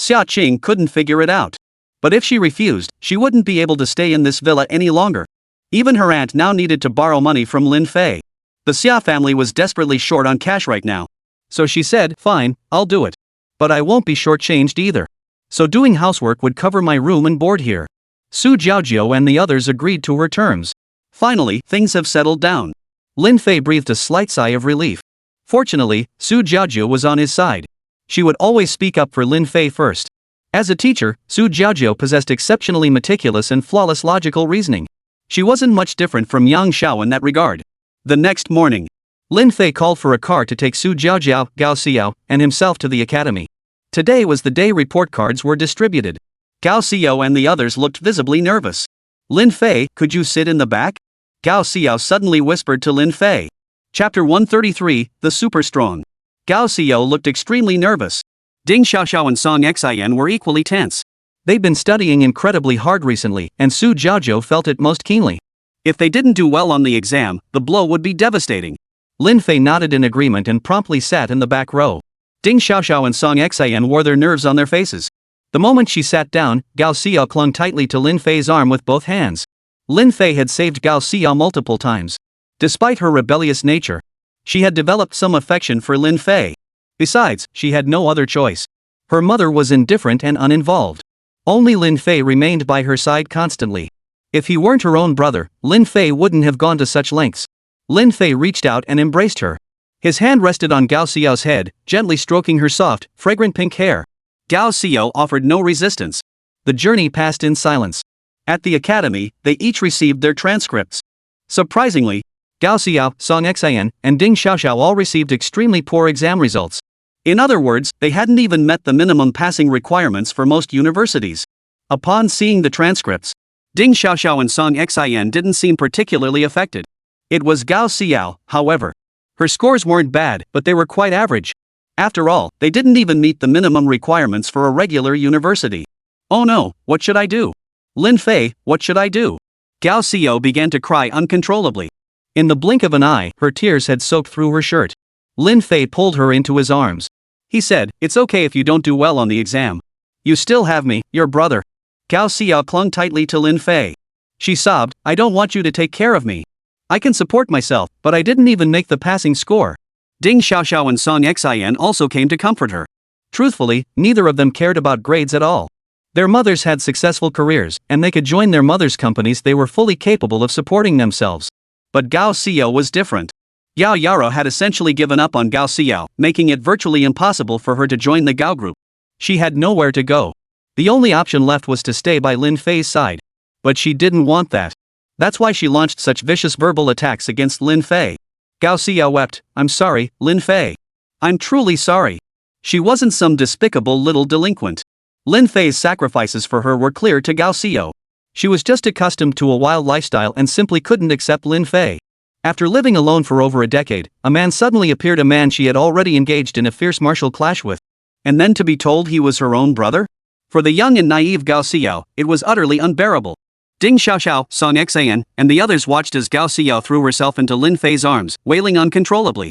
Xia Cheng couldn't figure it out. But if she refused, she wouldn't be able to stay in this villa any longer. Even her aunt now needed to borrow money from Lin Fei. The Xia family was desperately short on cash right now. So she said, fine, I'll do it. But I won't be shortchanged either. So doing housework would cover my room and board here. Su Jiajiu and the others agreed to her terms. Finally, things have settled down. Lin Fei breathed a slight sigh of relief. Fortunately, Su Jiajiu was on his side. She would always speak up for Lin Fei first. As a teacher, Su Jiajiu possessed exceptionally meticulous and flawless logical reasoning. She wasn't much different from Yang Xiao in that regard. The next morning, Lin Fei called for a car to take Su Jiajiu, Gao Xiao, and himself to the academy. Today was the day report cards were distributed. Gao Xiao and the others looked visibly nervous. Lin Fei, could you sit in the back? Gao Xiao suddenly whispered to Lin Fei. Chapter 133, The Super Strong. Gao Xiao looked extremely nervous. Ding Xiaoxiao and Song Xian were equally tense. They'd been studying incredibly hard recently, and Su Jiajiu felt it most keenly. If they didn't do well on the exam, the blow would be devastating. Lin Fei nodded in agreement and promptly sat in the back row. Ding Xiaoxiao and Song Xian wore their nerves on their faces. The moment she sat down, Gao Xiao clung tightly to Lin Fei's arm with both hands. Lin Fei had saved Gao Xiao multiple times. Despite her rebellious nature, she had developed some affection for Lin Fei. Besides, she had no other choice. Her mother was indifferent and uninvolved. Only Lin Fei remained by her side constantly. If he weren't her own brother, Lin Fei wouldn't have gone to such lengths. Lin Fei reached out and embraced her. His hand rested on Gao Xiao's head, gently stroking her soft, fragrant pink hair. Gao Xiao offered no resistance. The journey passed in silence. At the academy, they each received their transcripts. Surprisingly, Gao Xiao, Song Xian, and Ding Xiaoxiao all received extremely poor exam results. In other words, they hadn't even met the minimum passing requirements for most universities. Upon seeing the transcripts, Ding Xiaoxiao and Song Xian didn't seem particularly affected. It was Gao Xiao, however. Her scores weren't bad, but they were quite average. After all, they didn't even meet the minimum requirements for a regular university. Oh no, what should I do? Lin Fei, what should I do? Gao Xiao began to cry uncontrollably. In the blink of an eye, her tears had soaked through her shirt. Lin Fei pulled her into his arms. He said, it's okay if you don't do well on the exam. You still have me, your brother. Gao Xiao clung tightly to Lin Fei. She sobbed, I don't want you to take care of me. I can support myself, but I didn't even make the passing score. Ding Xiaoxiao and Song Xian also came to comfort her. Truthfully, neither of them cared about grades at all. Their mothers had successful careers, and they could join their mothers' companies. They were fully capable of supporting themselves. But Gao Xiao was different. Yao Yaro had essentially given up on Gao Xiao, making it virtually impossible for her to join the Gao group. She had nowhere to go. The only option left was to stay by Lin Fei's side. But she didn't want that. That's why she launched such vicious verbal attacks against Lin Fei. Gao Xiao wept, I'm sorry, Lin Fei. I'm truly sorry. She wasn't some despicable little delinquent. Lin Fei's sacrifices for her were clear to Gao Xiao. She was just accustomed to a wild lifestyle and simply couldn't accept Lin Fei. After living alone for over a decade, a man suddenly appeared, a man she had already engaged in a fierce martial clash with. And then to be told he was her own brother? For the young and naive Gao Xiao, it was utterly unbearable. Ding Xiaoxiao, Song Xian, and the others watched as Gao Xiao threw herself into Lin Fei's arms, wailing uncontrollably.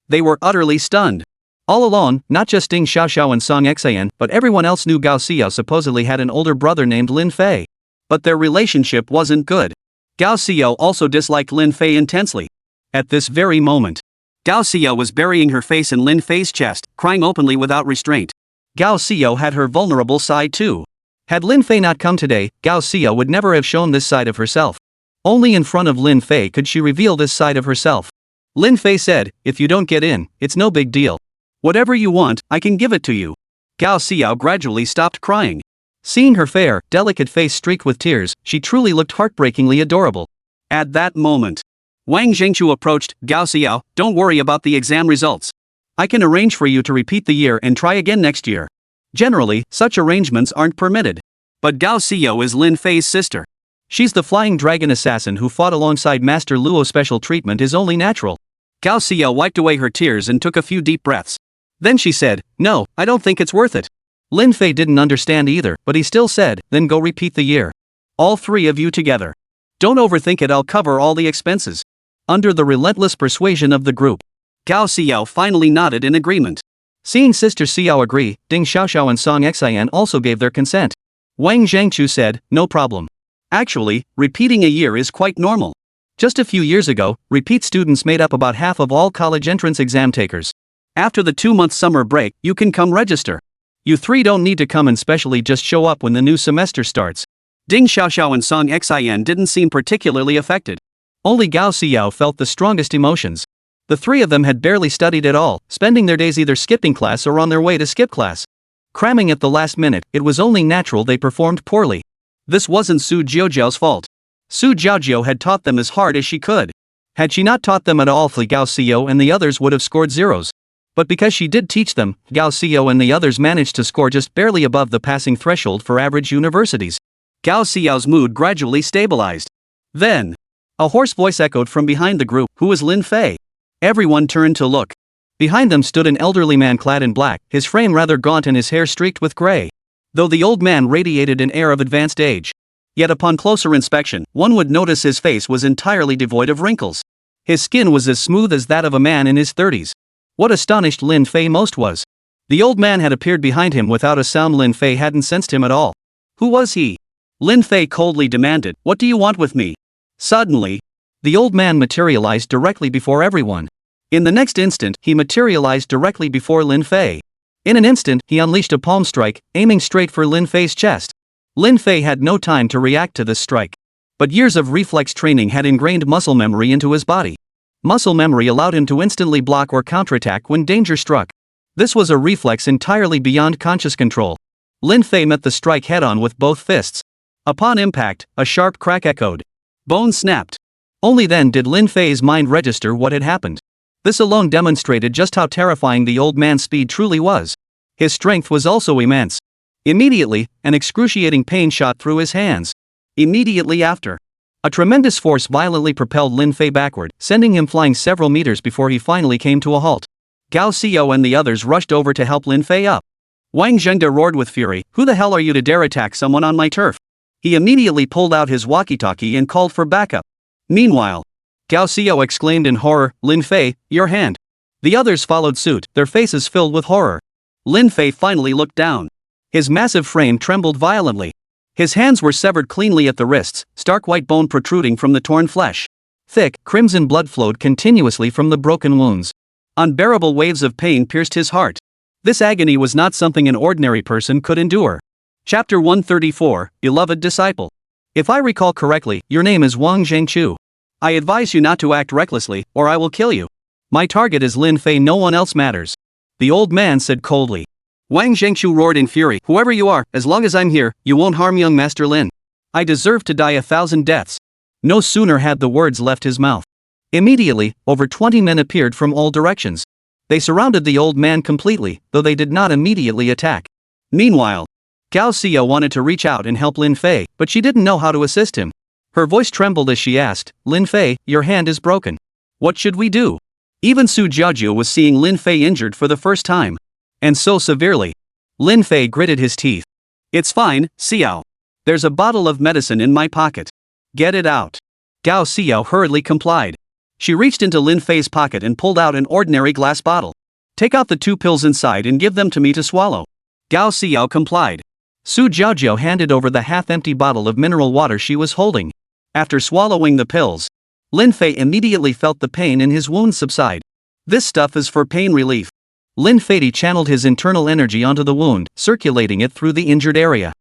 They were utterly stunned. All along, not just Ding Xiaoxiao and Song Xian, but everyone else knew Gao Xiao supposedly had an older brother named Lin Fei. But their relationship wasn't good. Gao Xiao also disliked Lin Fei intensely. At this very moment, Gao Xiao was burying her face in Lin Fei's chest, crying openly without restraint. Gao Xiao had her vulnerable side too. Had Lin Fei not come today, Gao Xiao would never have shown this side of herself. Only in front of Lin Fei could she reveal this side of herself. Lin Fei said, if you don't get in, it's no big deal. Whatever you want, I can give it to you. Gao Xiao gradually stopped crying. Seeing her fair, delicate face streaked with tears, she truly looked heartbreakingly adorable. At that moment, Wang Zhengchu approached. Gao Xiao, don't worry about the exam results. I can arrange for you to repeat the year and try again next year. Generally, such arrangements aren't permitted. But Gao Xiao is Lin Fei's sister. She's the flying dragon assassin who fought alongside Master Luo. Special treatment is only natural. Gao Xiao wiped away her tears and took a few deep breaths. Then she said, "No, I don't think it's worth it." Lin Fei didn't understand either, but he still said, "Then go repeat the year. All three of you together. Don't overthink it, I'll cover all the expenses." Under the relentless persuasion of the group, Gao Xiao finally nodded in agreement. Seeing Sister Xiao agree, Ding Xiaoxiao and Song Xian also gave their consent. Wang Zhangchu said, "No problem. Actually, repeating a year is quite normal. Just a few years ago, repeat students made up about half of all college entrance exam takers. After the 2-month summer break, you can come register. You three don't need to come and specially just show up when the new semester starts." Ding Xiaoxiao and Song Xian didn't seem particularly affected. Only Gao Xiao felt the strongest emotions. The three of them had barely studied at all, spending their days either skipping class or on their way to skip class. Cramming at the last minute, it was only natural they performed poorly. This wasn't Su Jiaojiao's fault. Su Jiaojiao had taught them as hard as she could. Had she not taught them at all, Gao Xiao and the others would have scored zeros. But because she did teach them, Gao Xiao and the others managed to score just barely above the passing threshold for average universities. Gao Xiao's mood gradually stabilized. Then, a hoarse voice echoed from behind the group, "Who is Lin Fei?" Everyone turned to look. Behind them stood an elderly man clad in black, his frame rather gaunt and his hair streaked with gray. Though the old man radiated an air of advanced age. Yet upon closer inspection, one would notice his face was entirely devoid of wrinkles. His skin was as smooth as that of a man in his 30s. What astonished Lin Fei most was, the old man had appeared behind him without a sound. Lin Fei hadn't sensed him at all. Who was he? Lin Fei coldly demanded, "What do you want with me?" Suddenly, the old man materialized directly before everyone. In the next instant, he materialized directly before Lin Fei. In an instant, he unleashed a palm strike, aiming straight for Lin Fei's chest. Lin Fei had no time to react to this strike. But years of reflex training had ingrained muscle memory into his body. Muscle memory allowed him to instantly block or counterattack when danger struck. This was a reflex entirely beyond conscious control. Lin Fei met the strike head-on with both fists. Upon impact, a sharp crack echoed. Bone snapped. Only then did Lin Fei's mind register what had happened. This alone demonstrated just how terrifying the old man's speed truly was. His strength was also immense. Immediately, an excruciating pain shot through his hands. Immediately after, a tremendous force violently propelled Lin Fei backward, sending him flying several meters before he finally came to a halt. Gao Xiao and the others rushed over to help Lin Fei up. Wang Zhengde roared with fury, "Who the hell are you to dare attack someone on my turf?" He immediately pulled out his walkie-talkie and called for backup. Meanwhile, Gao Xiao exclaimed in horror, "Lin Fei, your hand." The others followed suit, their faces filled with horror. Lin Fei finally looked down. His massive frame trembled violently. His hands were severed cleanly at the wrists, stark white bone protruding from the torn flesh. Thick, crimson blood flowed continuously from the broken wounds. Unbearable waves of pain pierced his heart. This agony was not something an ordinary person could endure. Chapter 134, Beloved Disciple. If I recall correctly, your name is Wang Zhangchu. I advise you not to act recklessly, or I will kill you. My target is Lin Fei, no one else matters. The old man said coldly. Wang Zhangchu roared in fury, "Whoever you are, as long as I'm here, you won't harm young Master Lin. I deserve to die 1,000 deaths." No sooner had the words left his mouth. Immediately, over 20 men appeared from all directions. They surrounded the old man completely, though they did not immediately attack. Meanwhile, Gao Xiao wanted to reach out and help Lin Fei, but she didn't know how to assist him. Her voice trembled as she asked, "Lin Fei, your hand is broken. What should we do?" Even Su Jiaojiao was seeing Lin Fei injured for the first time. And so severely. Lin Fei gritted his teeth. "It's fine, Xiao. There's a bottle of medicine in my pocket. Get it out." Gao Xiao hurriedly complied. She reached into Lin Fei's pocket and pulled out an ordinary glass bottle. "Take out the 2 pills inside and give them to me to swallow." Gao Xiao complied. Su Jiaojiao handed over the half-empty bottle of mineral water she was holding. After swallowing the pills, Lin Fei immediately felt the pain in his wounds subside. "This stuff is for pain relief." Lin Fei channeled his internal energy onto the wound, circulating it through the injured area.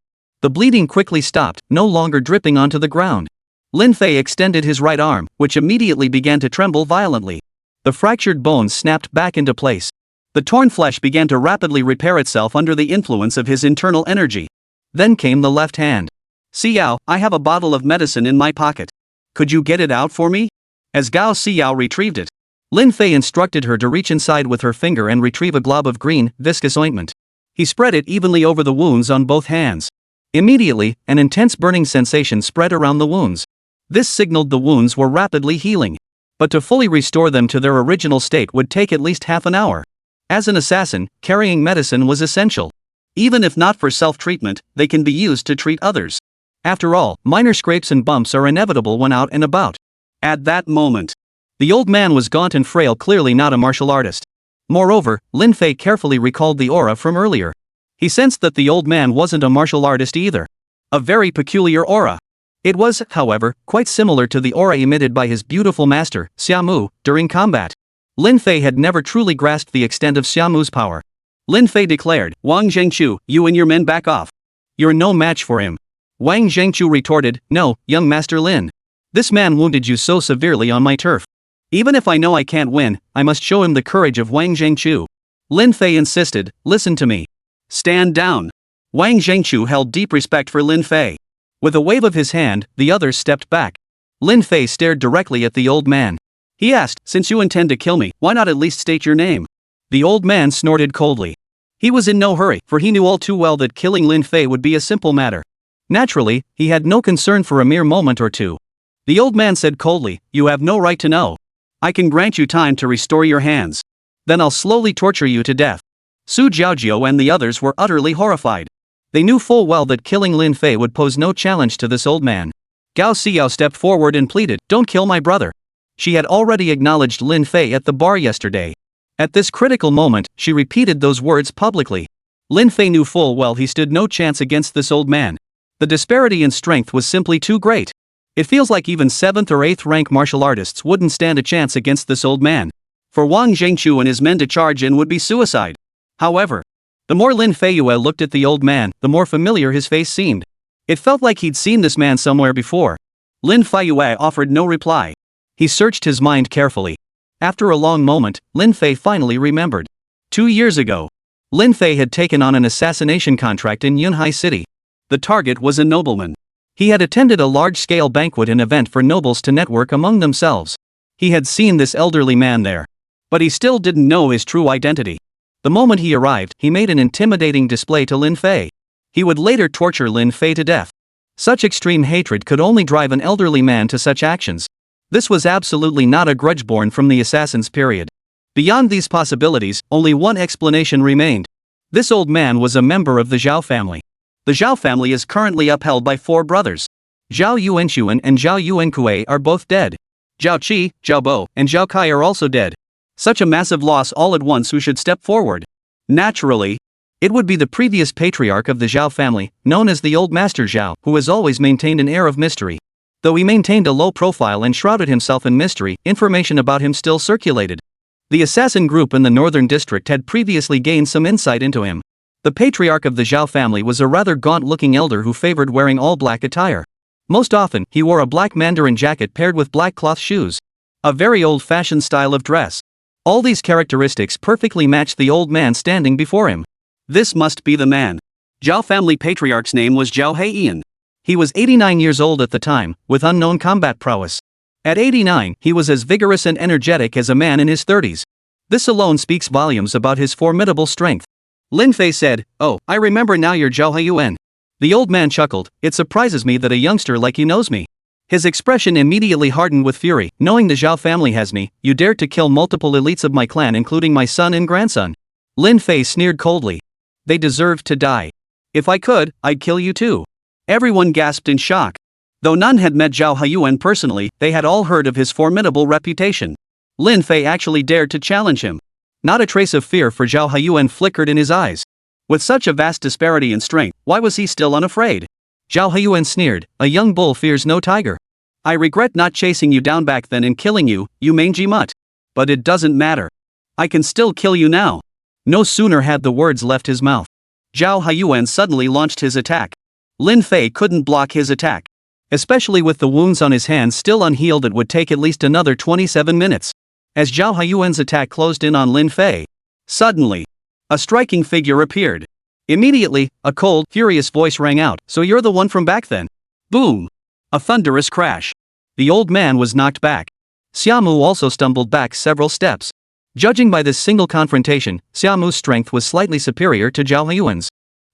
The bleeding quickly stopped, no longer dripping onto the ground. Lin Fei extended his right arm, which immediately began to tremble violently. The fractured bones snapped back into place. The torn flesh began to rapidly repair itself under the influence of his internal energy. Then came the left hand. "Xiao, I have a bottle of medicine in my pocket. Could you get it out for me?" As Gao Xiao retrieved it, Lin Fei instructed her to reach inside with her finger and retrieve a glob of green, viscous ointment. He spread it evenly over the wounds on both hands. Immediately, an intense burning sensation spread around the wounds. This signaled the wounds were rapidly healing. But to fully restore them to their original state would take at least half an hour. As an assassin, carrying medicine was essential. Even if not for self-treatment, they can be used to treat others. After all, minor scrapes and bumps are inevitable when out and about. At that moment, the old man was gaunt and frail, clearly not a martial artist. Moreover, Lin Fei carefully recalled the aura from earlier. He sensed that the old man wasn't a martial artist either. A very peculiar aura. It was, however, quite similar to the aura emitted by his beautiful master, Xiamu, during combat. Lin Fei had never truly grasped the extent of Xiamu's power. Lin Fei declared, "Wang Zhengqiu, you and your men back off. You're no match for him." Wang Zhengqiu retorted, "No, young Master Lin. This man wounded you so severely on my turf. Even if I know I can't win, I must show him the courage of Wang Zhengqiu." Lin Fei insisted, "Listen to me. Stand down." Wang Zhengqiu held deep respect for Lin Fei. With a wave of his hand, the others stepped back. Lin Fei stared directly at the old man. He asked, "Since you intend to kill me, why not at least state your name?" The old man snorted coldly. He was in no hurry, for he knew all too well that killing Lin Fei would be a simple matter. Naturally, he had no concern for a mere moment or two. The old man said coldly, "You have no right to know. I can grant you time to restore your hands. Then I'll slowly torture you to death." Su Jiaojiao and the others were utterly horrified. They knew full well that killing Lin Fei would pose no challenge to this old man. Gao Xiao stepped forward and pleaded, "Don't kill my brother." She had already acknowledged Lin Fei at the bar yesterday. At this critical moment, she repeated those words publicly. Lin Fei knew full well he stood no chance against this old man. The disparity in strength was simply too great. It feels like even 7th or 8th rank martial artists wouldn't stand a chance against this old man. For Wang Zhengqiu and his men to charge in would be suicide. However, the more Lin Feiyue looked at the old man, the more familiar his face seemed. It felt like he'd seen this man somewhere before. Lin Feiyue offered no reply. He searched his mind carefully. After a long moment, Lin Fei finally remembered. 2 years ago, Lin Fei had taken on an assassination contract in Yunhai City. The target was a nobleman. He had attended a large-scale banquet and event for nobles to network among themselves. He had seen this elderly man there. But he still didn't know his true identity. The moment he arrived, he made an intimidating display to Lin Fei. He would later torture Lin Fei to death. Such extreme hatred could only drive an elderly man to such actions. This was absolutely not a grudge born from the assassin's period. Beyond these possibilities, only one explanation remained. This old man was a member of the Zhao family. The Zhao family is currently upheld by 4 brothers. Zhao Yuanxuan and Zhao Yuankui are both dead. Zhao Qi, Zhao Bo, and Zhao Kai are also dead. Such a massive loss all at once, who should step forward? Naturally, it would be the previous patriarch of the Zhao family, known as the Old Master Zhao, who has always maintained an air of mystery. Though he maintained a low profile and shrouded himself in mystery, information about him still circulated. The assassin group in the northern district had previously gained some insight into him. The patriarch of the Zhao family was a rather gaunt-looking elder who favored wearing all black attire. Most often, he wore a black mandarin jacket paired with black cloth shoes. A very old-fashioned style of dress. All these characteristics perfectly matched the old man standing before him. This must be the man. Zhao family patriarch's name was Zhao Heiyan. He was 89 years old at the time, with unknown combat prowess. At 89, he was as vigorous and energetic as a man in his 30s. This alone speaks volumes about his formidable strength. Lin Fei said, "Oh, I remember now, you're Zhao Heiyuan." The old man chuckled. "It surprises me that a youngster like you knows me." His expression immediately hardened with fury. "Knowing the Zhao family has me, you dared to kill multiple elites of my clan, including my son and grandson." Lin Fei sneered coldly. "They deserved to die. If I could, I'd kill you too." Everyone gasped in shock. Though none had met Zhao Heiyuan personally, they had all heard of his formidable reputation. Lin Fei actually dared to challenge him. Not a trace of fear for Zhao Heiyuan flickered in his eyes. With such a vast disparity in strength, why was he still unafraid? Zhao Heiyuan sneered, "A young bull fears no tiger. I regret not chasing you down back then and killing you, you mangy mutt. But it doesn't matter. I can still kill you now." No sooner had the words left his mouth. Zhao Heiyuan suddenly launched his attack. Lin Fei couldn't block his attack. Especially with the wounds on his hands still unhealed, it would take at least another 27 minutes. As Zhao Heiyuan's attack closed in on Lin Fei, suddenly, a striking figure appeared. Immediately, a cold, furious voice rang out, "So you're the one from back then?" Boom! A thunderous crash. The old man was knocked back. Xiamu also stumbled back several steps. Judging by this single confrontation, Xiaomu's strength was slightly superior to Zhao Haiyuan's.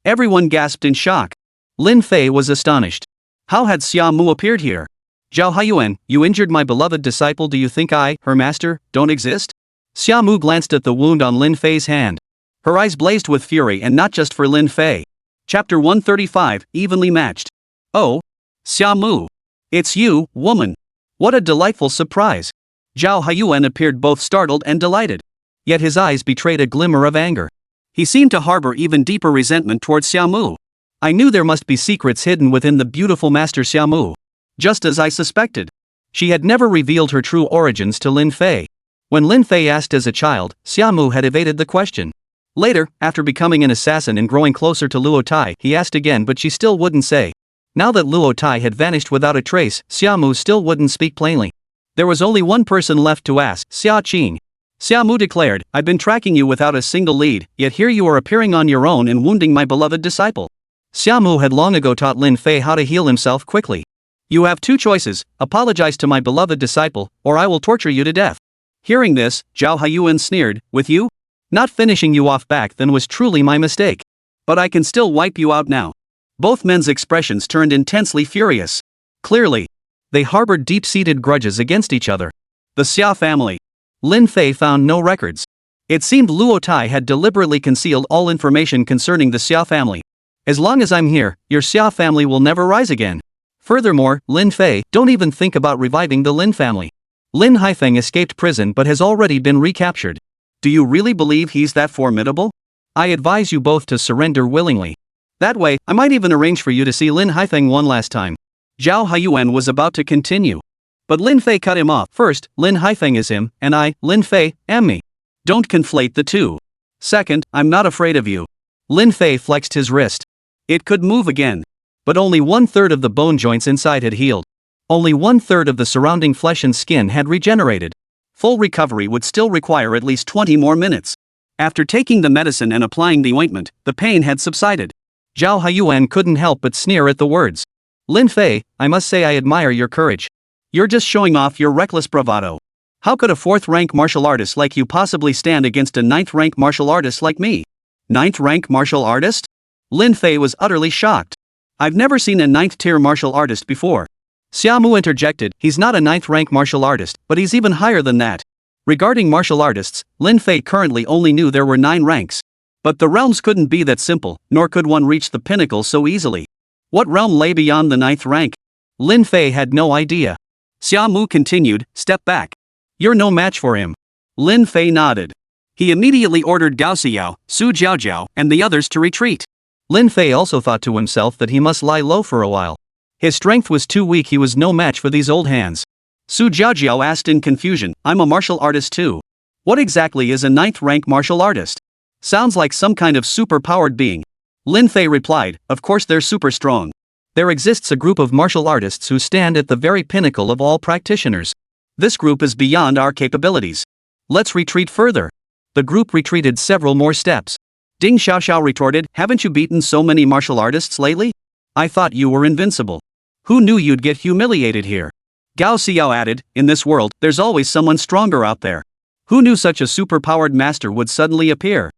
Everyone gasped in shock. Lin Fei was astonished. How had Xiaomu appeared here? Zhao Haiyuan, you injured my beloved disciple. Do you think I, her master, don't exist? Xiaomu glanced at the wound on Lin Fei's hand. Her eyes blazed with fury, and not just for Lin Fei. Chapter 135, Evenly Matched. Oh? Xiaomu. It's you, woman. What a delightful surprise. Zhao Haiyuan appeared both startled and delighted. Yet his eyes betrayed a glimmer of anger. He seemed to harbor even deeper resentment towards Xiaomu. I knew there must be secrets hidden within the beautiful master Xiaomu. Just as I suspected. She had never revealed her true origins to Lin Fei. When Lin Fei asked as a child, Xiaomu had evaded the question. Later, after becoming an assassin and growing closer to Luo Tai, he asked again, but she still wouldn't say. Now that Luo Tai had vanished without a trace, Xiaomu still wouldn't speak plainly. There was only one person left to ask, Xia Qing. Xiaomu declared, I've been tracking you without a single lead, yet here you are appearing on your own and wounding my beloved disciple. Xiaomu had long ago taught Lin Fei how to heal himself quickly. You have two choices, apologize to my beloved disciple, or I will torture you to death. Hearing this, Zhao Haiyuan sneered, with you? Not finishing you off back then was truly my mistake. But I can still wipe you out now. Both men's expressions turned intensely furious. Clearly, they harbored deep-seated grudges against each other. The Xia family. Lin Fei found no records. It seemed Luo Tai had deliberately concealed all information concerning the Xia family. As long as I'm here, your Xia family will never rise again. Furthermore, Lin Fei, don't even think about reviving the Lin family. Lin Haifeng escaped prison but has already been recaptured. Do you really believe he's that formidable? I advise you both to surrender willingly. That way, I might even arrange for you to see Lin Haifeng one last time. Zhao Haiyuan was about to continue. But Lin Fei cut him off. First, Lin Haifeng is him, and I, Lin Fei, am me. Don't conflate the two. Second, I'm not afraid of you. Lin Fei flexed his wrist. It could move again. But only 1/3 of the bone joints inside had healed. Only 1/3 of the surrounding flesh and skin had regenerated. Full recovery would still require at least 20 more minutes. After taking the medicine and applying the ointment, the pain had subsided. Zhao Haiyuan couldn't help but sneer at the words. Lin Fei, I must say I admire your courage. You're just showing off your reckless bravado. How could a 4th-rank martial artist like you possibly stand against a 9th-rank martial artist like me? 9th-rank martial artist? Lin Fei was utterly shocked. I've never seen a 9th-tier martial artist before. Xiaomu interjected, he's not a 9th-rank martial artist, but he's even higher than that. Regarding martial artists, Lin Fei currently only knew there were 9 ranks. But the realms couldn't be that simple, nor could one reach the pinnacle so easily. What realm lay beyond the 9th rank? Lin Fei had no idea. Xiaomu continued, step back. You're no match for him. Lin Fei nodded. He immediately ordered Gao Xiao, Su Jiaojiao, and the others to retreat. Lin Fei also thought to himself that he must lie low for a while. His strength was too weak, he was no match for these old hands. Su Jiaojiao asked in confusion, I'm a martial artist too. What exactly is a 9th-rank martial artist? Sounds like some kind of super-powered being. Lin Fei replied, of course they're super strong. There exists a group of martial artists who stand at the very pinnacle of all practitioners. This group is beyond our capabilities. Let's retreat further. The group retreated several more steps. Ding Xiaoxiao retorted, haven't you beaten so many martial artists lately? I thought you were invincible. Who knew you'd get humiliated here? Gao Xiao added, in this world, there's always someone stronger out there. Who knew such a super-powered master would suddenly appear?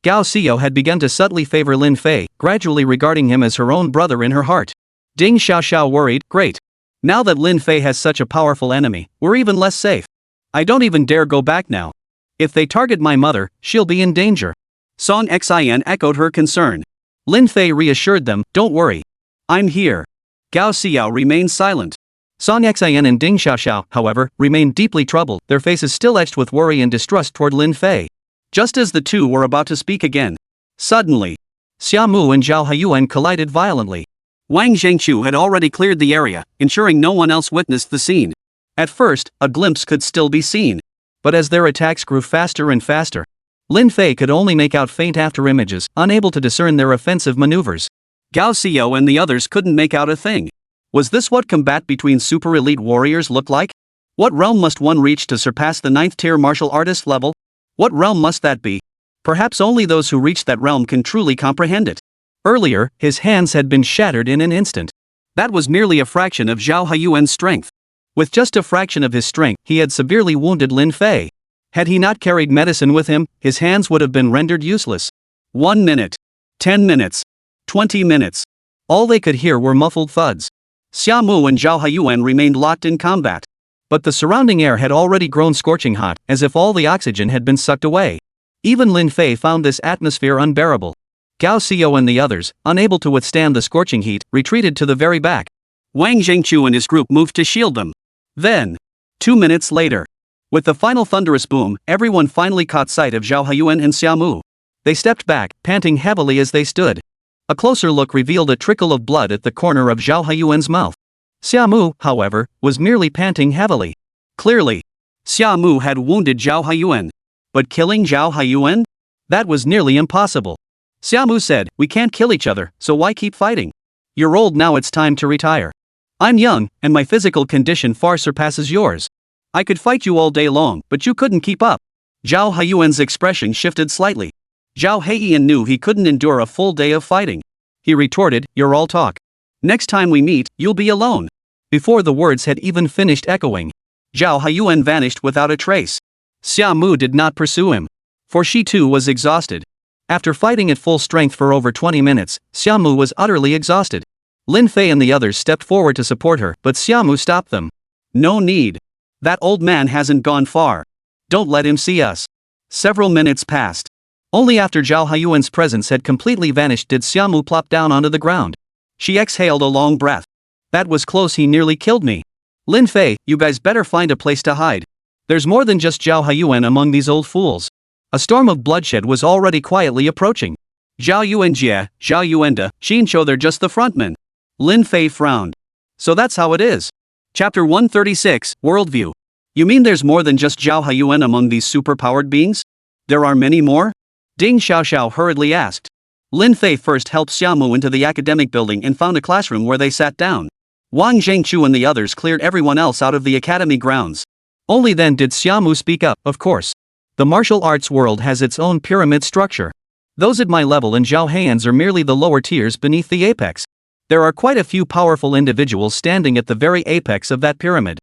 Gao Xiao had begun to subtly favor Lin Fei, gradually regarding him as her own brother in her heart. Ding Xiaoxiao worried, great. Now that Lin Fei has such a powerful enemy, we're even less safe. I don't even dare go back now. If they target my mother, she'll be in danger. Song Xin echoed her concern. Lin Fei reassured them, don't worry. I'm here. Gao Xiao remained silent. Song Xin and Ding Xiaoxiao, however, remained deeply troubled, their faces still etched with worry and distrust toward Lin Fei. Just as the two were about to speak again. Suddenly, Xiaomu and Zhao Haiyuan collided violently. Wang Zhengqiu had already cleared the area, ensuring no one else witnessed the scene. At first, a glimpse could still be seen. But as their attacks grew faster and faster, Lin Fei could only make out faint after-images, unable to discern their offensive maneuvers. Gao Xiao and the others couldn't make out a thing. Was this what combat between super-elite warriors looked like? What realm must one reach to surpass the 9th-tier martial artist level? What realm must that be? Perhaps only those who reach that realm can truly comprehend it. Earlier, his hands had been shattered in an instant. That was merely a fraction of Zhao Haiyuan's strength. With just a fraction of his strength, he had severely wounded Lin Fei. Had he not carried medicine with him, his hands would have been rendered useless. 1 minute. 10 minutes. 20 minutes. All they could hear were muffled thuds. Xiaomu and Zhao Haiyuan remained locked in combat. But the surrounding air had already grown scorching hot, as if all the oxygen had been sucked away. Even Lin Fei found this atmosphere unbearable. Gao Xiao and the others, unable to withstand the scorching heat, retreated to the very back. Wang Zhengqiu and his group moved to shield them. Then, 2 minutes later, with the final thunderous boom, everyone finally caught sight of Zhao Haiyuan and Xiaomu. They stepped back, panting heavily as they stood. A closer look revealed a trickle of blood at the corner of Zhao Haiyuan's mouth. Xiaomu, however, was merely panting heavily. Clearly, Xiaomu had wounded Zhao Haiyuan. But killing Zhao Haiyuan? That was nearly impossible. Xiaomu said, "We can't kill each other, so why keep fighting? You're old now, it's time to retire. I'm young, and my physical condition far surpasses yours. I could fight you all day long, but you couldn't keep up." Zhao Haiyuan's expression shifted slightly. Zhao Haiyuan knew he couldn't endure a full day of fighting. He retorted, "You're all talk. Next time we meet, you'll be alone." Before the words had even finished echoing, Zhao Haiyuan vanished without a trace. Xiaomu did not pursue him, for she too was exhausted. After fighting at full strength for over 20 minutes, Xiaomu was utterly exhausted. Lin Fei and the others stepped forward to support her, but Xiaomu stopped them. "No need. That old man hasn't gone far. Don't let him see us." Several minutes passed. Only after Zhao Haiyuan's presence had completely vanished did Xiaomu plop down onto the ground. She exhaled a long breath. "That was close, he nearly killed me. Lin Fei, you guys better find a place to hide. There's more than just Zhao Haiyuan among these old fools." A storm of bloodshed was already quietly approaching. Zhao Yuanjie, Zhao Yuanda, Xinqiu, they're just the frontmen. Lin Fei frowned. "So that's how it is." Chapter 136, Worldview. "You mean there's more than just Zhao Haiyuan among these superpowered beings? There are many more?" Ding Xiaoxiao hurriedly asked. Lin Fei first helped Xiaomu into the academic building and found a classroom where they sat down. Wang Zhengqiu and the others cleared everyone else out of the academy grounds. Only then did Xiaomu speak up. "Of course. The martial arts world has its own pyramid structure. Those at my level and Zhao Haiyuan's are merely the lower tiers beneath the apex. There are quite a few powerful individuals standing at the very apex of that pyramid.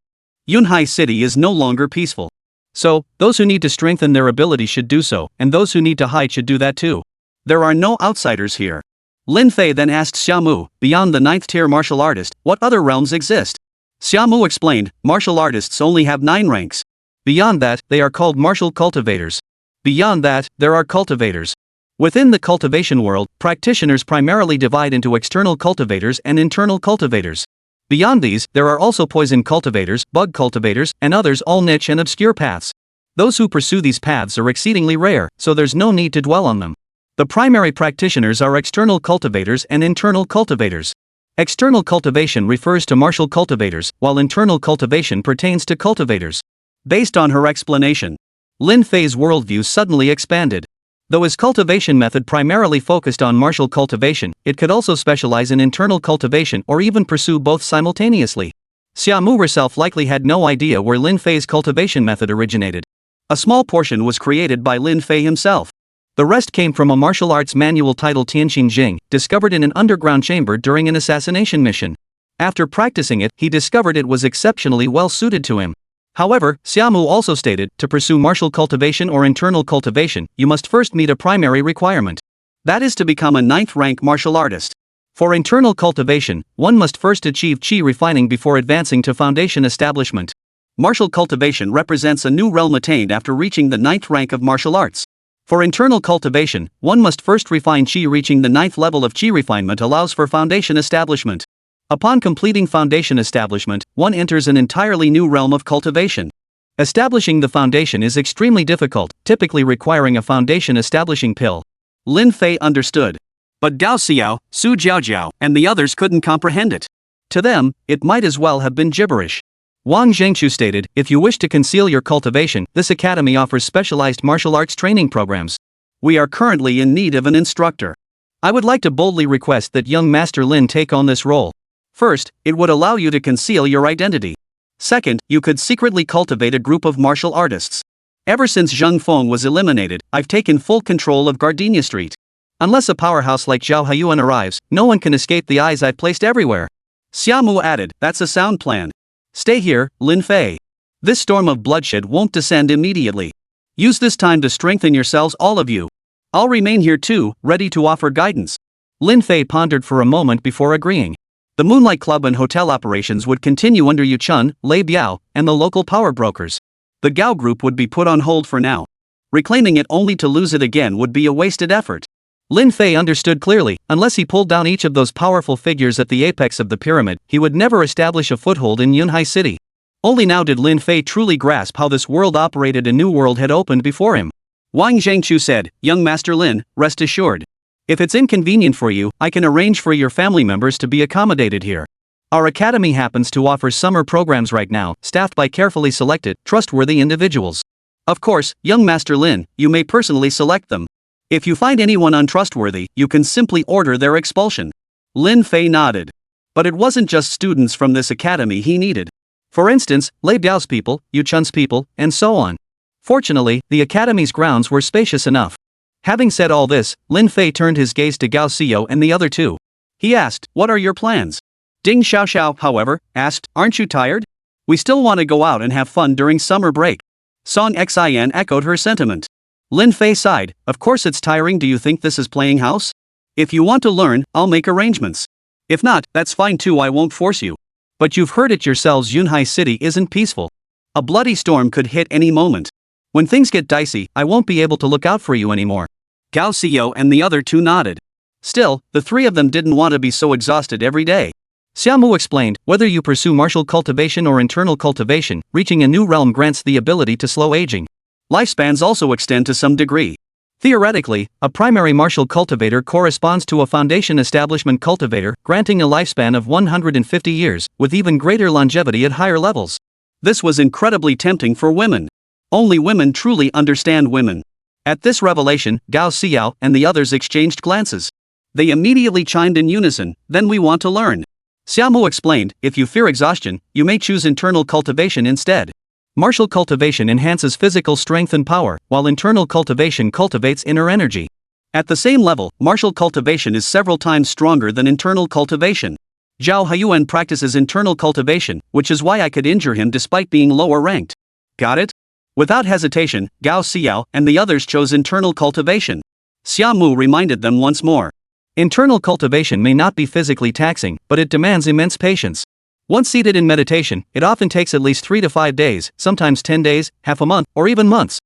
Yunhai City is no longer peaceful. So, those who need to strengthen their ability should do so, and those who need to hide should do that too. There are no outsiders here." Lin Fei then asked Xiaomu, "Beyond the 9th tier martial artist, what other realms exist?" Xiaomu explained, "Martial artists only have 9 ranks. Beyond that, they are called martial cultivators. Beyond that, there are cultivators. Within the cultivation world, practitioners primarily divide into external cultivators and internal cultivators. Beyond these, there are also poison cultivators, bug cultivators, and others, all niche and obscure paths. Those who pursue these paths are exceedingly rare, so there's no need to dwell on them. The primary practitioners are external cultivators and internal cultivators. External cultivation refers to martial cultivators, while internal cultivation pertains to cultivators." Based on her explanation, Lin Fei's worldview suddenly expanded. Though his cultivation method primarily focused on martial cultivation, it could also specialize in internal cultivation or even pursue both simultaneously. Xiaomu herself likely had no idea where Lin Fei's cultivation method originated. A small portion was created by Lin Fei himself. The rest came from a martial arts manual titled Tianxin Jing, discovered in an underground chamber during an assassination mission. After practicing it, he discovered it was exceptionally well suited to him. However, Xiaomu also stated, to pursue martial cultivation or internal cultivation, you must first meet a primary requirement. That is to become a 9th rank martial artist. For internal cultivation, one must first achieve qi refining before advancing to foundation establishment. Martial cultivation represents a new realm attained after reaching the 9th rank of martial arts. For internal cultivation, one must first refine qi. Reaching the 9th level of qi refinement allows for foundation establishment. Upon completing foundation establishment, one enters an entirely new realm of cultivation. Establishing the foundation is extremely difficult, typically requiring a foundation establishing pill. Lin Fei understood. But Gao Xiao, Su Jiaojiao, and the others couldn't comprehend it. To them, it might as well have been gibberish. Wang Zhengqiu stated, "If you wish to conceal your cultivation, this academy offers specialized martial arts training programs. We are currently in need of an instructor. I would like to boldly request that young Master Lin take on this role. First, it would allow you to conceal your identity. Second, you could secretly cultivate a group of martial artists. Ever since Zheng Feng was eliminated, I've taken full control of Gardenia Street. Unless a powerhouse like Zhao Haiyuan arrives, no one can escape the eyes I've placed everywhere." Xiaomu added, "That's a sound plan. Stay here, Lin Fei. This storm of bloodshed won't descend immediately. Use this time to strengthen yourselves, all of you. I'll remain here too, ready to offer guidance. Lin Fei pondered for a moment before agreeing. The Moonlight Club and hotel operations would continue under Yu Chun, Lei Biao, and the local power brokers. The Gao Group would be put on hold for now. Reclaiming it only to lose it again would be a wasted effort. Lin Fei understood clearly, unless he pulled down each of those powerful figures at the apex of the pyramid, he would never establish a foothold in Yunhai City. Only now did Lin Fei truly grasp how this world operated. A new world had opened before him. Wang Zhangqiu said, "Young Master Lin, rest assured. If it's inconvenient for you, I can arrange for your family members to be accommodated here. Our academy happens to offer summer programs right now, staffed by carefully selected, trustworthy individuals. Of course, young Master Lin, you may personally select them. If you find anyone untrustworthy, you can simply order their expulsion." Lin Fei nodded. But it wasn't just students from this academy he needed. For instance, Lei Biao's people, Yu Chun's people, and so on. Fortunately, the academy's grounds were spacious enough. Having said all this, Lin Fei turned his gaze to Gao Xiao and the other two. He asked, "What are your plans?" Ding Xiaoxiao, however, asked, "Aren't you tired? We still want to go out and have fun during summer break." Song Xin echoed her sentiment. Lin Fei sighed, "Of course it's tiring. Do you think this is playing house? If you want to learn, I'll make arrangements. If not, that's fine too, I won't force you. But you've heard it yourselves, Yunhai City isn't peaceful. A bloody storm could hit any moment. When things get dicey, I won't be able to look out for you anymore." Gao Xiao and the other two nodded. Still, the three of them didn't want to be so exhausted every day. Xiaomu explained, "Whether you pursue martial cultivation or internal cultivation, reaching a new realm grants the ability to slow aging. Lifespans also extend to some degree. Theoretically, a primary martial cultivator corresponds to a foundation establishment cultivator, granting a lifespan of 150 years, with even greater longevity at higher levels." This was incredibly tempting for women. Only women truly understand women. At this revelation, Gao Xiao and the others exchanged glances. They immediately chimed in unison, "Then we want to learn." Xiaomu explained, "If you fear exhaustion, you may choose internal cultivation instead. Martial cultivation enhances physical strength and power, while internal cultivation cultivates inner energy. At the same level, martial cultivation is several times stronger than internal cultivation. Zhao Haiyuan practices internal cultivation, which is why I could injure him despite being lower ranked." Got it? Without hesitation, Gao Xiao and the others chose internal cultivation. Xiaomu reminded them once more. Internal cultivation may not be physically taxing, but it demands immense patience. Once seated in meditation, it often takes at least 3 to 5 days, sometimes 10 days, half a month, or even months.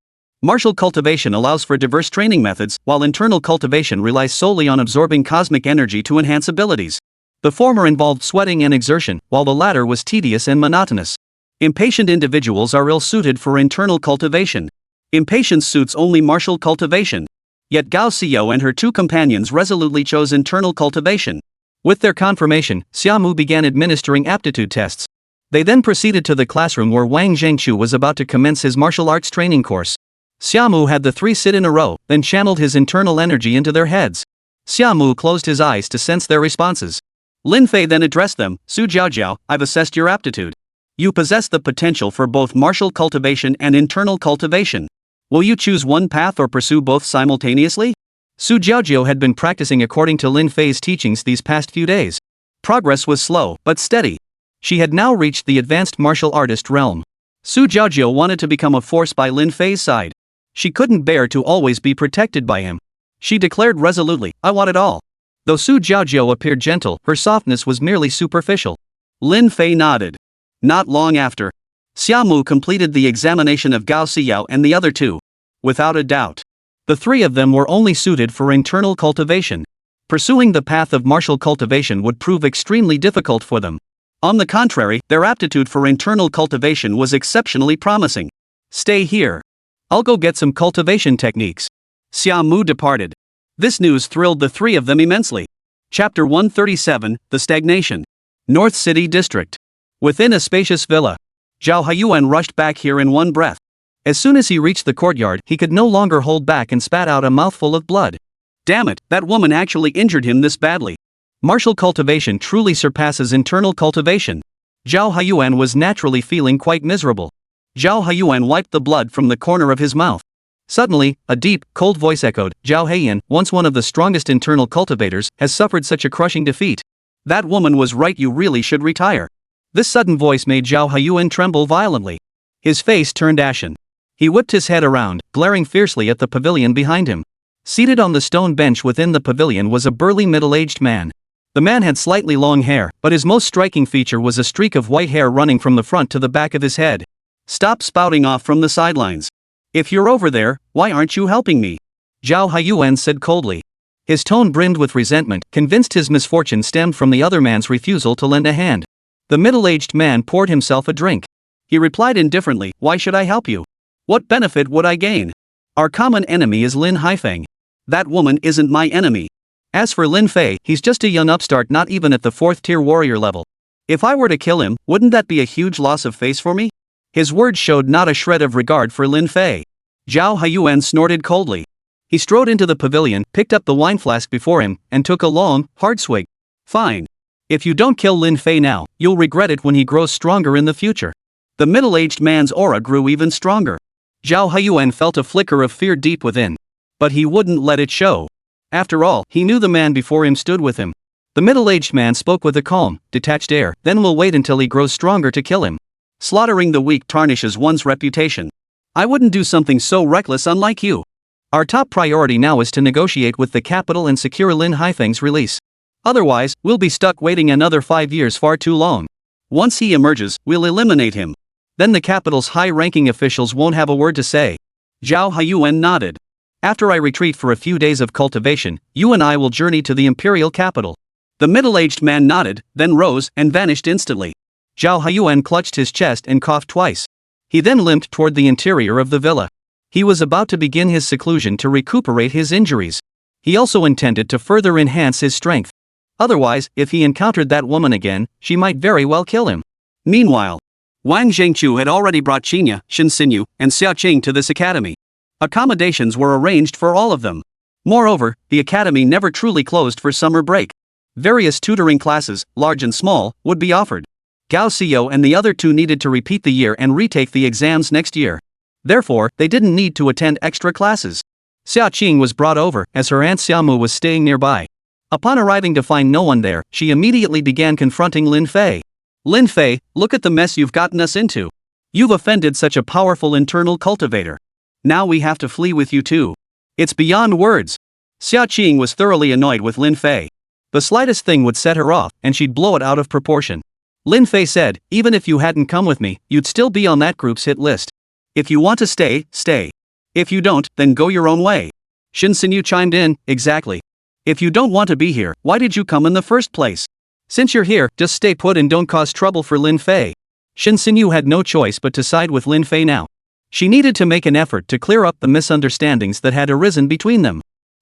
Martial cultivation allows for diverse training methods, while internal cultivation relies solely on absorbing cosmic energy to enhance abilities. The former involved sweating and exertion, while the latter was tedious and monotonous. Impatient individuals are ill-suited for internal cultivation. Impatience suits only martial cultivation. Yet Gao Xiao and her two companions resolutely chose internal cultivation. With their confirmation, Xiaomu began administering aptitude tests. They then proceeded to the classroom where Wang Zhangqiu was about to commence his martial arts training course. Xiaomu had the three sit in a row, then channeled his internal energy into their heads. Xiaomu closed his eyes to sense their responses. Lin Fei then addressed them, "Su Jiaojiao, I've assessed your aptitude. You possess the potential for both martial cultivation and internal cultivation. Will you choose one path or pursue both simultaneously?" Su Jiaojiao had been practicing according to Lin Fei's teachings these past few days. Progress was slow, but steady. She had now reached the advanced martial artist realm. Su Jiaojiao wanted to become a force by Lin Fei's side. She couldn't bear to always be protected by him. She declared resolutely, "I want it all." Though Su Jiaojiao appeared gentle, her softness was merely superficial. Lin Fei nodded. Not long after, Xiaomu completed the examination of Gao Xiao and the other two. Without a doubt, the three of them were only suited for internal cultivation. Pursuing the path of martial cultivation would prove extremely difficult for them. On the contrary, their aptitude for internal cultivation was exceptionally promising. "Stay here. I'll go get some cultivation techniques." Xiaomu departed. This news thrilled the three of them immensely. Chapter 137, The Stagnation. North City District. Within a spacious villa, Zhao Haiyuan rushed back here in one breath. As soon as he reached the courtyard, he could no longer hold back and spat out a mouthful of blood. Damn it, that woman actually injured him this badly. Martial cultivation truly surpasses internal cultivation. Zhao Haiyuan was naturally feeling quite miserable. Zhao Haiyuan wiped the blood from the corner of his mouth. Suddenly, a deep, cold voice echoed, "Zhao Heiyan, once one of the strongest internal cultivators, has suffered such a crushing defeat. That woman was right, you really should retire." This sudden voice made Zhao Haiyuan tremble violently. His face turned ashen. He whipped his head around, glaring fiercely at the pavilion behind him. Seated on the stone bench within the pavilion was a burly middle-aged man. The man had slightly long hair, but his most striking feature was a streak of white hair running from the front to the back of his head. Stop spouting off from the sidelines. If you're over there, why aren't you helping me? Zhao Haiyuan said coldly. His tone brimmed with resentment, convinced his misfortune stemmed from the other man's refusal to lend a hand. The middle-aged man poured himself a drink. He replied indifferently, why should I help you? What benefit would I gain? Our common enemy is Lin Haifeng. That woman isn't my enemy. As for Lin Fei, he's just a young upstart not even at the 4th-tier warrior level. If I were to kill him, wouldn't that be a huge loss of face for me? His words showed not a shred of regard for Lin Fei. Zhao Haiyuan snorted coldly. He strode into the pavilion, picked up the wine flask before him, and took a long, hard swig. Fine. If you don't kill Lin Fei now, you'll regret it when he grows stronger in the future. The middle-aged man's aura grew even stronger. Zhao Haiyuan felt a flicker of fear deep within. But he wouldn't let it show. After all, he knew the man before him stood with him. The middle-aged man spoke with a calm, detached air, then we'll wait until he grows stronger to kill him. Slaughtering the weak tarnishes one's reputation. I wouldn't do something so reckless unlike you. Our top priority now is to negotiate with the capital and secure Lin Haifeng's release. Otherwise, we'll be stuck waiting another 5 years far too long. Once he emerges, we'll eliminate him. Then the capital's high-ranking officials won't have a word to say. Zhao Haiyuan nodded. After I retreat for a few days of cultivation, you and I will journey to the imperial capital. The middle-aged man nodded, then rose and vanished instantly. Zhao Haiyuan clutched his chest and coughed twice. He then limped toward the interior of the villa. He was about to begin his seclusion to recuperate his injuries. He also intended to further enhance his strength. Otherwise, if he encountered that woman again, she might very well kill him. Meanwhile, Wang Zhengqiu had already brought Qinya, Shen Xinyu, and Xiaoqing to this academy. Accommodations were arranged for all of them. Moreover, the academy never truly closed for summer break. Various tutoring classes, large and small, would be offered. Gao Xiao and the other two needed to repeat the year and retake the exams next year. Therefore, they didn't need to attend extra classes. Xiaoqing was brought over, as her aunt Xiaomu was staying nearby. Upon arriving to find no one there, she immediately began confronting Lin Fei. Lin Fei, look at the mess you've gotten us into. You've offended such a powerful internal cultivator. Now we have to flee with you too. It's beyond words. Xiaoqing was thoroughly annoyed with Lin Fei. The slightest thing would set her off, and she'd blow it out of proportion. Lin Fei said, even if you hadn't come with me, you'd still be on that group's hit list. If you want to stay, stay. If you don't, then go your own way. Shen Xinyu chimed in, exactly. If you don't want to be here, why did you come in the first place? Since you're here, just stay put and don't cause trouble for Lin Fei. Shen Xinyu had no choice but to side with Lin Fei now. She needed to make an effort to clear up the misunderstandings that had arisen between them.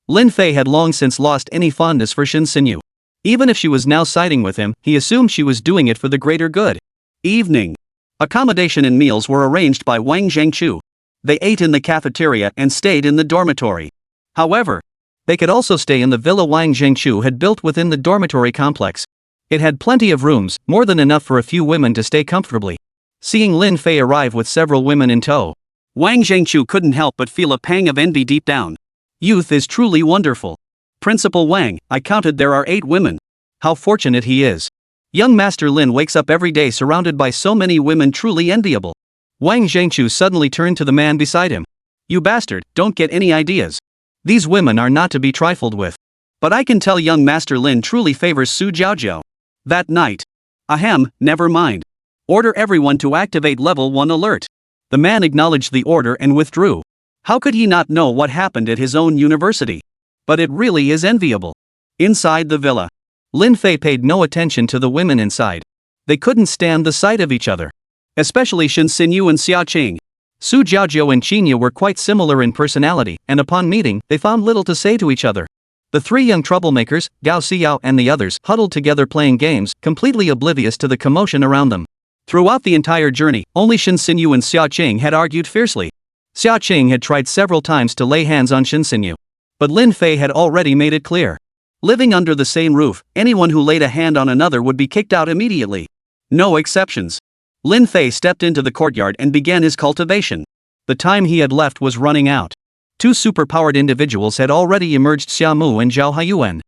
Lin Fei had long since lost any fondness for Shen Xinyu. Even if she was now siding with him, he assumed she was doing it for the greater good. Evening. Accommodation and meals were arranged by Wang Zhengqiu. They ate in the cafeteria and stayed in the dormitory. However, they could also stay in the villa Wang Zhengqiu had built within the dormitory complex. It had plenty of rooms, more than enough for a few women to stay comfortably. Seeing Lin Fei arrive with several women in tow, Wang Zhengqiu couldn't help but feel a pang of envy deep down. Youth is truly wonderful. Principal Wang, I counted there are 8 women. How fortunate he is. Young Master Lin wakes up every day surrounded by so many women, truly enviable. Wang Zhengqiu suddenly turned to the man beside him. You bastard, don't get any ideas. These women are not to be trifled with. But I can tell young Master Lin truly favors Su Jiaojiao. That night. Ahem, never mind. Order everyone to activate level 1 alert. The man acknowledged the order and withdrew. How could he not know what happened at his own university? But it really is enviable. Inside the villa, Lin Fei paid no attention to the women inside. They couldn't stand the sight of each other. Especially Shen Xinyu and Xiaoqing. Su Jiaojiao and Qinya were quite similar in personality, and upon meeting, they found little to say to each other. The 3 young troublemakers, Gao Xiao and the others, huddled together playing games, completely oblivious to the commotion around them. Throughout the entire journey, only Shen Xinyu and Xiaoqing had argued fiercely. Xiaoqing had tried several times to lay hands on Shen Xinyu. But Lin Fei had already made it clear. Living under the same roof, anyone who laid a hand on another would be kicked out immediately. No exceptions. Lin Fei stepped into the courtyard and began his cultivation. The time he had left was running out. 2 superpowered individuals had already emerged, Xiaomu and Zhao Haiyuan.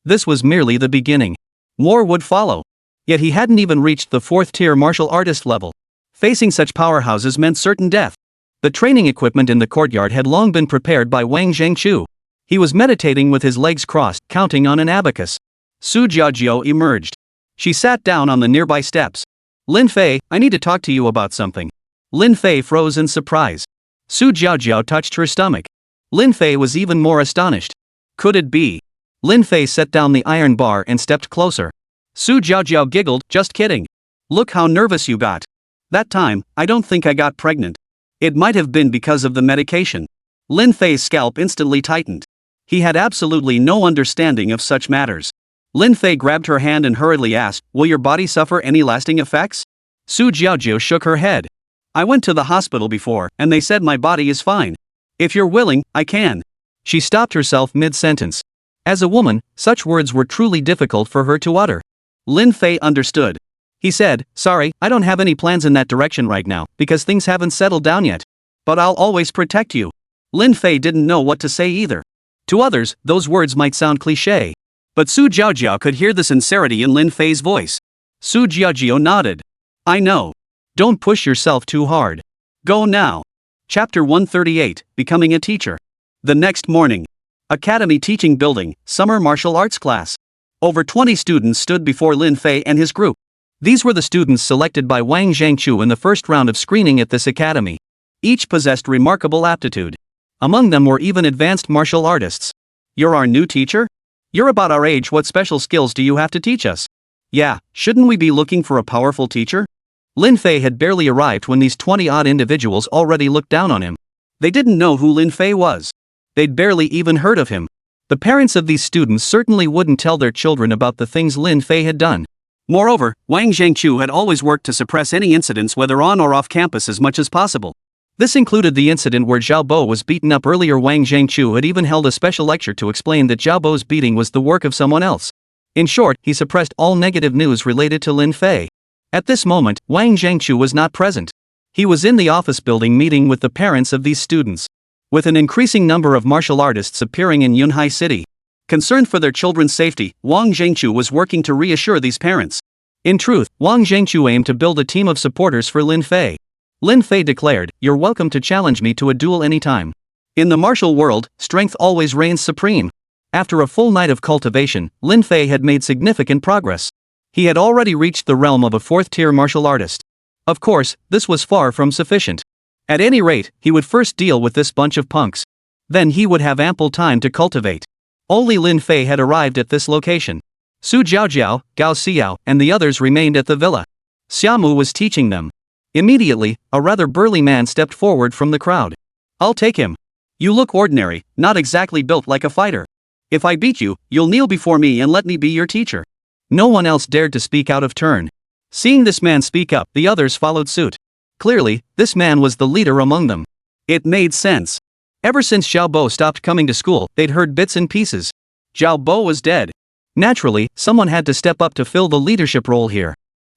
This was merely the beginning. More would follow. Yet he hadn't even reached the 4th tier martial artist level. Facing such powerhouses meant certain death. The training equipment in the courtyard had long been prepared by Wang Zhangqiu. He was meditating with his legs crossed, counting on an abacus. Su Jiajiao emerged. She sat down on the nearby steps. Lin Fei, I need to talk to you about something. Lin Fei froze in surprise. Su Jiajiao touched her stomach. Lin Fei was even more astonished. Could it be? Lin Fei set down the iron bar and stepped closer. Su Jiajiao giggled, just kidding. Look how nervous you got. That time, I don't think I got pregnant. It might have been because of the medication. Lin Fei's scalp instantly tightened. He had absolutely no understanding of such matters. Lin Fei grabbed her hand and hurriedly asked, will your body suffer any lasting effects? Su Jiajiao shook her head. I went to the hospital before, and they said my body is fine. If you're willing, I can. She stopped herself mid-sentence. As a woman, such words were truly difficult for her to utter. Lin Fei understood. He said, sorry, I don't have any plans in that direction right now, because things haven't settled down yet. But I'll always protect you. Lin Fei didn't know what to say either. To others, those words might sound cliché. But Su Jiajiao could hear the sincerity in Lin Fei's voice. Su Jiajiao nodded. I know. Don't push yourself too hard. Go now. Chapter 138, Becoming a Teacher. The next morning. Academy Teaching Building, Summer Martial Arts Class. Over 20 students stood before Lin Fei and his group. These were the students selected by Wang Zhangqiu in the first round of screening at this academy. Each possessed remarkable aptitude. Among them were even advanced martial artists. You're our new teacher? You're about our age, what special skills do you have to teach us? Yeah, shouldn't we be looking for a powerful teacher? Lin Fei had barely arrived when these 20-odd individuals already looked down on him. They didn't know who Lin Fei was. They'd barely even heard of him. The parents of these students certainly wouldn't tell their children about the things Lin Fei had done. Moreover, Wang Zhangqiu had always worked to suppress any incidents whether on or off campus as much as possible. This included the incident where Zhao Bo was beaten up earlier. Wang Zhangqiu had even held a special lecture to explain that Zhao Bo's beating was the work of someone else. In short, he suppressed all negative news related to Lin Fei. At this moment, Wang Zhangqiu was not present. He was in the office building meeting with the parents of these students. With an increasing number of martial artists appearing in Yunhai City, concerned for their children's safety, Wang Zhangqiu was working to reassure these parents. In truth, Wang Zhangqiu aimed to build a team of supporters for Lin Fei. Lin Fei declared, you're welcome to challenge me to a duel anytime. In the martial world, strength always reigns supreme. After a full night of cultivation, Lin Fei had made significant progress. He had already reached the realm of a fourth-tier martial artist. Of course, this was far from sufficient. At any rate, he would first deal with this bunch of punks. Then he would have ample time to cultivate. Only Lin Fei had arrived at this location. Su Jiajiao, Gao Xiao, and the others remained at the villa. Xiamu was teaching them. Immediately, a rather burly man stepped forward from the crowd. I'll take him. You look ordinary, not exactly built like a fighter. If I beat you, you'll kneel before me and let me be your teacher. No one else dared to speak out of turn. Seeing this man speak up, the others followed suit. Clearly, this man was the leader among them. It made sense. Ever since Zhao Bo stopped coming to school, they'd heard bits and pieces. Zhao Bo was dead. Naturally, someone had to step up to fill the leadership role here.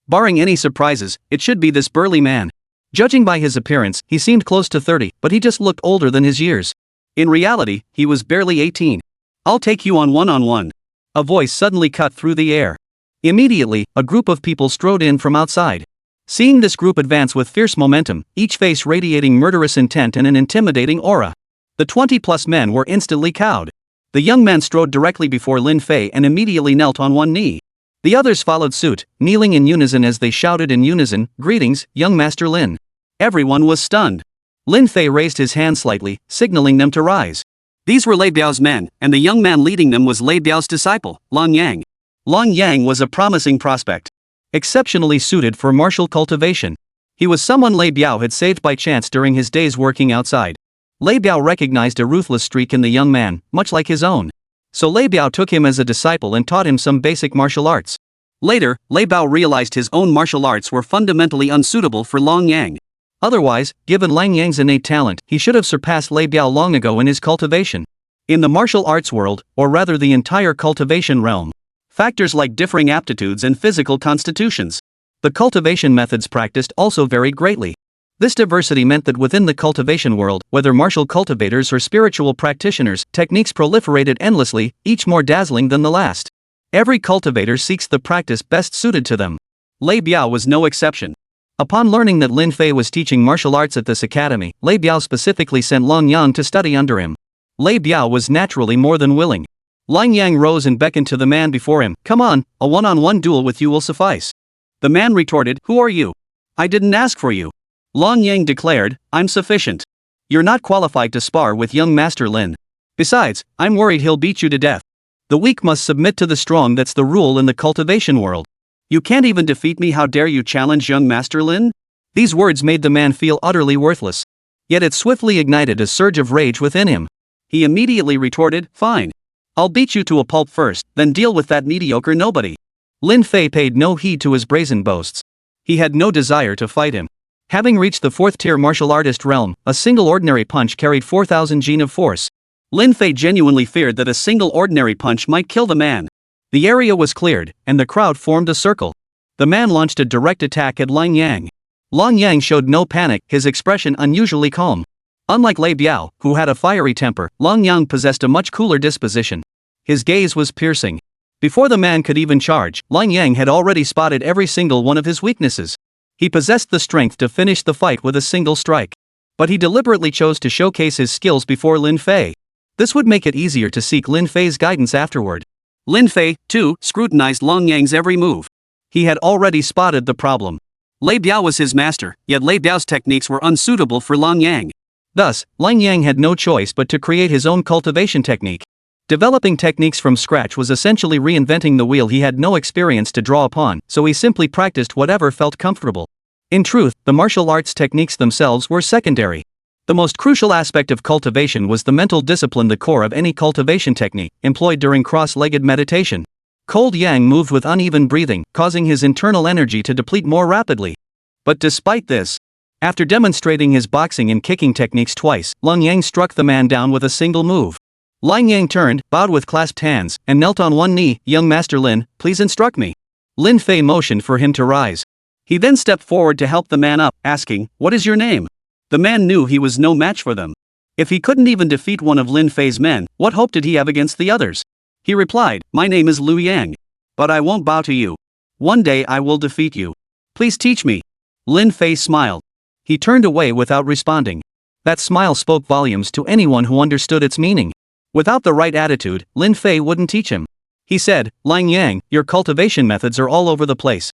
Barring any surprises, it should be this burly man. Judging by his appearance, he seemed close to 30, but he just looked older than his years. In reality, he was barely 18. I'll take you on one-on-one. A voice suddenly cut through the air. Immediately, a group of people strode in from outside. Seeing this group advance with fierce momentum, each face radiating murderous intent and an intimidating aura, the 20-plus men were instantly cowed. The young man strode directly before Lin Fei and immediately knelt on one knee. The others followed suit, kneeling in unison as they shouted in unison, "Greetings, young Master Lin." Everyone was stunned. Lin Fei raised his hand slightly, signaling them to rise. These were Lei Biao's men, and the young man leading them was Lei Biao's disciple, Long Yang. Long Yang was a promising prospect. Exceptionally suited for martial cultivation. He was someone Lei Biao had saved by chance during his days working outside. Lei Biao recognized a ruthless streak in the young man, much like his own. So Lei Biao took him as a disciple and taught him some basic martial arts. Later, Lei Biao realized his own martial arts were fundamentally unsuitable for Long Yang. Otherwise, given Lang Yang's innate talent, he should have surpassed Lei Biao long ago in his cultivation. In the martial arts world, or rather the entire cultivation realm, factors like differing aptitudes and physical constitutions, the cultivation methods practiced also varied greatly. This diversity meant that within the cultivation world, whether martial cultivators or spiritual practitioners, techniques proliferated endlessly, each more dazzling than the last. Every cultivator seeks the practice best suited to them. Lei Biao was no exception. Upon learning that Lin Fei was teaching martial arts at this academy, Lei Biao specifically sent Long Yang to study under him. Lei Biao was naturally more than willing. Long Yang rose and beckoned to the man before him. "Come on, a one-on-one duel with you will suffice." The man retorted, "Who are you? I didn't ask for you." Long Yang declared, "I'm sufficient. You're not qualified to spar with young Master Lin. Besides, I'm worried he'll beat you to death. The weak must submit to the strong, that's the rule in the cultivation world. You can't even defeat me, how dare you challenge young Master Lin?" These words made the man feel utterly worthless. Yet it swiftly ignited a surge of rage within him. He immediately retorted, "Fine. I'll beat you to a pulp first, then deal with that mediocre nobody." Lin Fei paid no heed to his brazen boasts. He had no desire to fight him. Having reached the 4th-tier martial artist realm, a single ordinary punch carried 4,000 gene of force. Lin Fei genuinely feared that a single ordinary punch might kill the man. The area was cleared, and the crowd formed a circle. The man launched a direct attack at Long Yang. Long Yang showed no panic, his expression unusually calm. Unlike Lei Biao, who had a fiery temper, Long Yang possessed a much cooler disposition. His gaze was piercing. Before the man could even charge, Long Yang had already spotted every single one of his weaknesses. He possessed the strength to finish the fight with a single strike. But he deliberately chose to showcase his skills before Lin Fei. This would make it easier to seek Lin Fei's guidance afterward. Lin Fei, too, scrutinized Long Yang's every move. He had already spotted the problem. Lei Biao was his master, yet Lei Biao's techniques were unsuitable for Long Yang. Thus, Long Yang had no choice but to create his own cultivation technique. Developing techniques from scratch was essentially reinventing the wheel. He had no experience to draw upon, so he simply practiced whatever felt comfortable. In truth, the martial arts techniques themselves were secondary. The most crucial aspect of cultivation was the mental discipline, the core of any cultivation technique, employed during cross-legged meditation. Cold Yang moved with uneven breathing, causing his internal energy to deplete more rapidly. But despite this, after demonstrating his boxing and kicking techniques twice, Long Yang struck the man down with a single move. Long Yang turned, bowed with clasped hands, and knelt on one knee. "Young Master Lin, please instruct me." Lin Fei motioned for him to rise. He then stepped forward to help the man up, asking, "What is your name?" The man knew he was no match for them. If he couldn't even defeat one of Lin Fei's men, what hope did he have against the others? He replied, "My name is Liu Yang. But I won't bow to you. One day I will defeat you. Please teach me." Lin Fei smiled. He turned away without responding. That smile spoke volumes to anyone who understood its meaning. Without the right attitude, Lin Fei wouldn't teach him. He said, "Lang Yang, your cultivation methods are all over the place.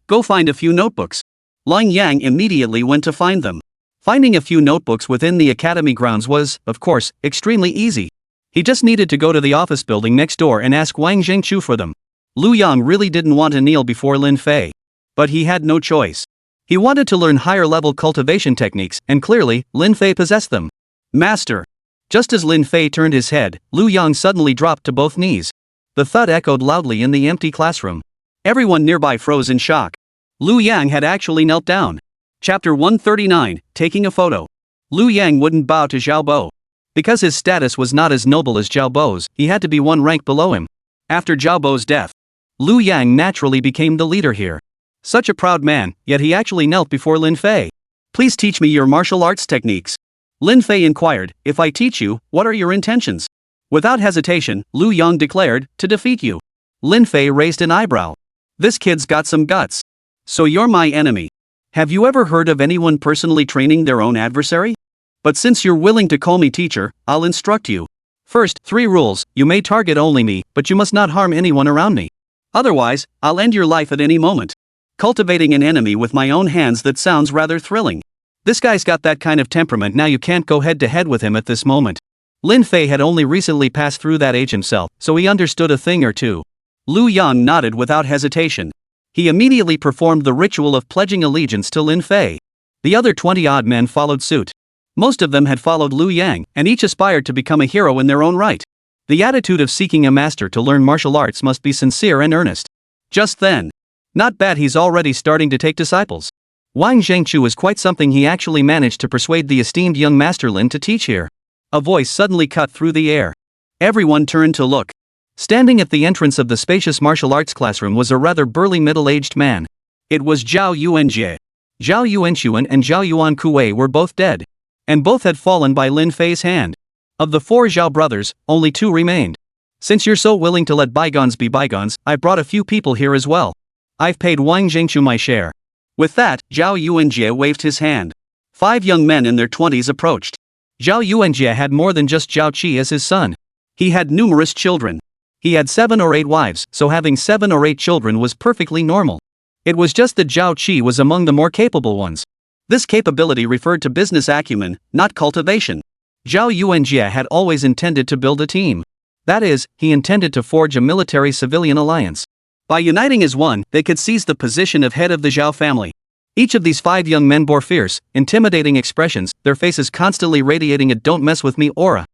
Go find a few notebooks." Lang Yang immediately went to find them. Finding a few notebooks within the academy grounds was, of course, extremely easy. He just needed to go to the office building next door and ask Wang Zhengchu for them. Liu Yang really didn't want to kneel before Lin Fei. But he had no choice. He wanted to learn higher-level cultivation techniques, and clearly, Lin Fei possessed them. "Master." Just as Lin Fei turned his head, Liu Yang suddenly dropped to both knees. The thud echoed loudly in the empty classroom. Everyone nearby froze in shock. Liu Yang had actually knelt down. Chapter 139, Taking a Photo. Liu Yang wouldn't bow to Zhao Bo. Because his status was not as noble as Zhao Bo's, he had to be one rank below him. After Zhao Bo's death, Liu Yang naturally became the leader here. Such a proud man, yet he actually knelt before Lin Fei. "Please teach me your martial arts techniques." Lin Fei inquired, "If I teach you, what are your intentions?" Without hesitation, Liu Yang declared, "To defeat you." Lin Fei raised an eyebrow. This kid's got some guts. "So you're my enemy. Have you ever heard of anyone personally training their own adversary? But since you're willing to call me teacher, I'll instruct you. First, 3 rules: you may target only me, but you must not harm anyone around me. Otherwise, I'll end your life at any moment. Cultivating an enemy with my own hands, that sounds rather thrilling. This guy's got that kind of temperament. Now you can't go head to head with him at this moment." Lin Fei had only recently passed through that age himself, so he understood a thing or two. Liu Yang nodded without hesitation. He immediately performed the ritual of pledging allegiance to Lin Fei. The other 20-odd men followed suit. Most of them had followed Liu Yang, and each aspired to become a hero in their own right. The attitude of seeking a master to learn martial arts must be sincere and earnest. Just then, "Not bad, he's already starting to take disciples." Wang Zhengchu was quite something. He actually managed to persuade the esteemed young Master Lin to teach here. A voice suddenly cut through the air. Everyone turned to look. Standing at the entrance of the spacious martial arts classroom was a rather burly middle-aged man. It was Zhao Yuanjie. Zhao Yuanxuan and Zhao Yuan Kuei were both dead. And both had fallen by Lin Fei's hand. Of the 4 Zhao brothers, only 2 remained. "Since you're so willing to let bygones be bygones, I brought a few people here as well. I've paid Wang Zhengchu my share." With that, Zhao Yuanjie waved his hand. 5 young men in their 20s approached. Zhao Yuanjie had more than just Zhao Qi as his son. He had numerous children. He had 7 or 8 wives, so having 7 or 8 children was perfectly normal. It was just that Zhao Qi was among the more capable ones. This capability referred to business acumen, not cultivation. Zhao Yuanjie had always intended to build a team. That is, he intended to forge a military-civilian alliance. By uniting as one, they could seize the position of head of the Zhao family. Each of these 5 young men bore fierce, intimidating expressions, their faces constantly radiating a "don't mess with me" aura.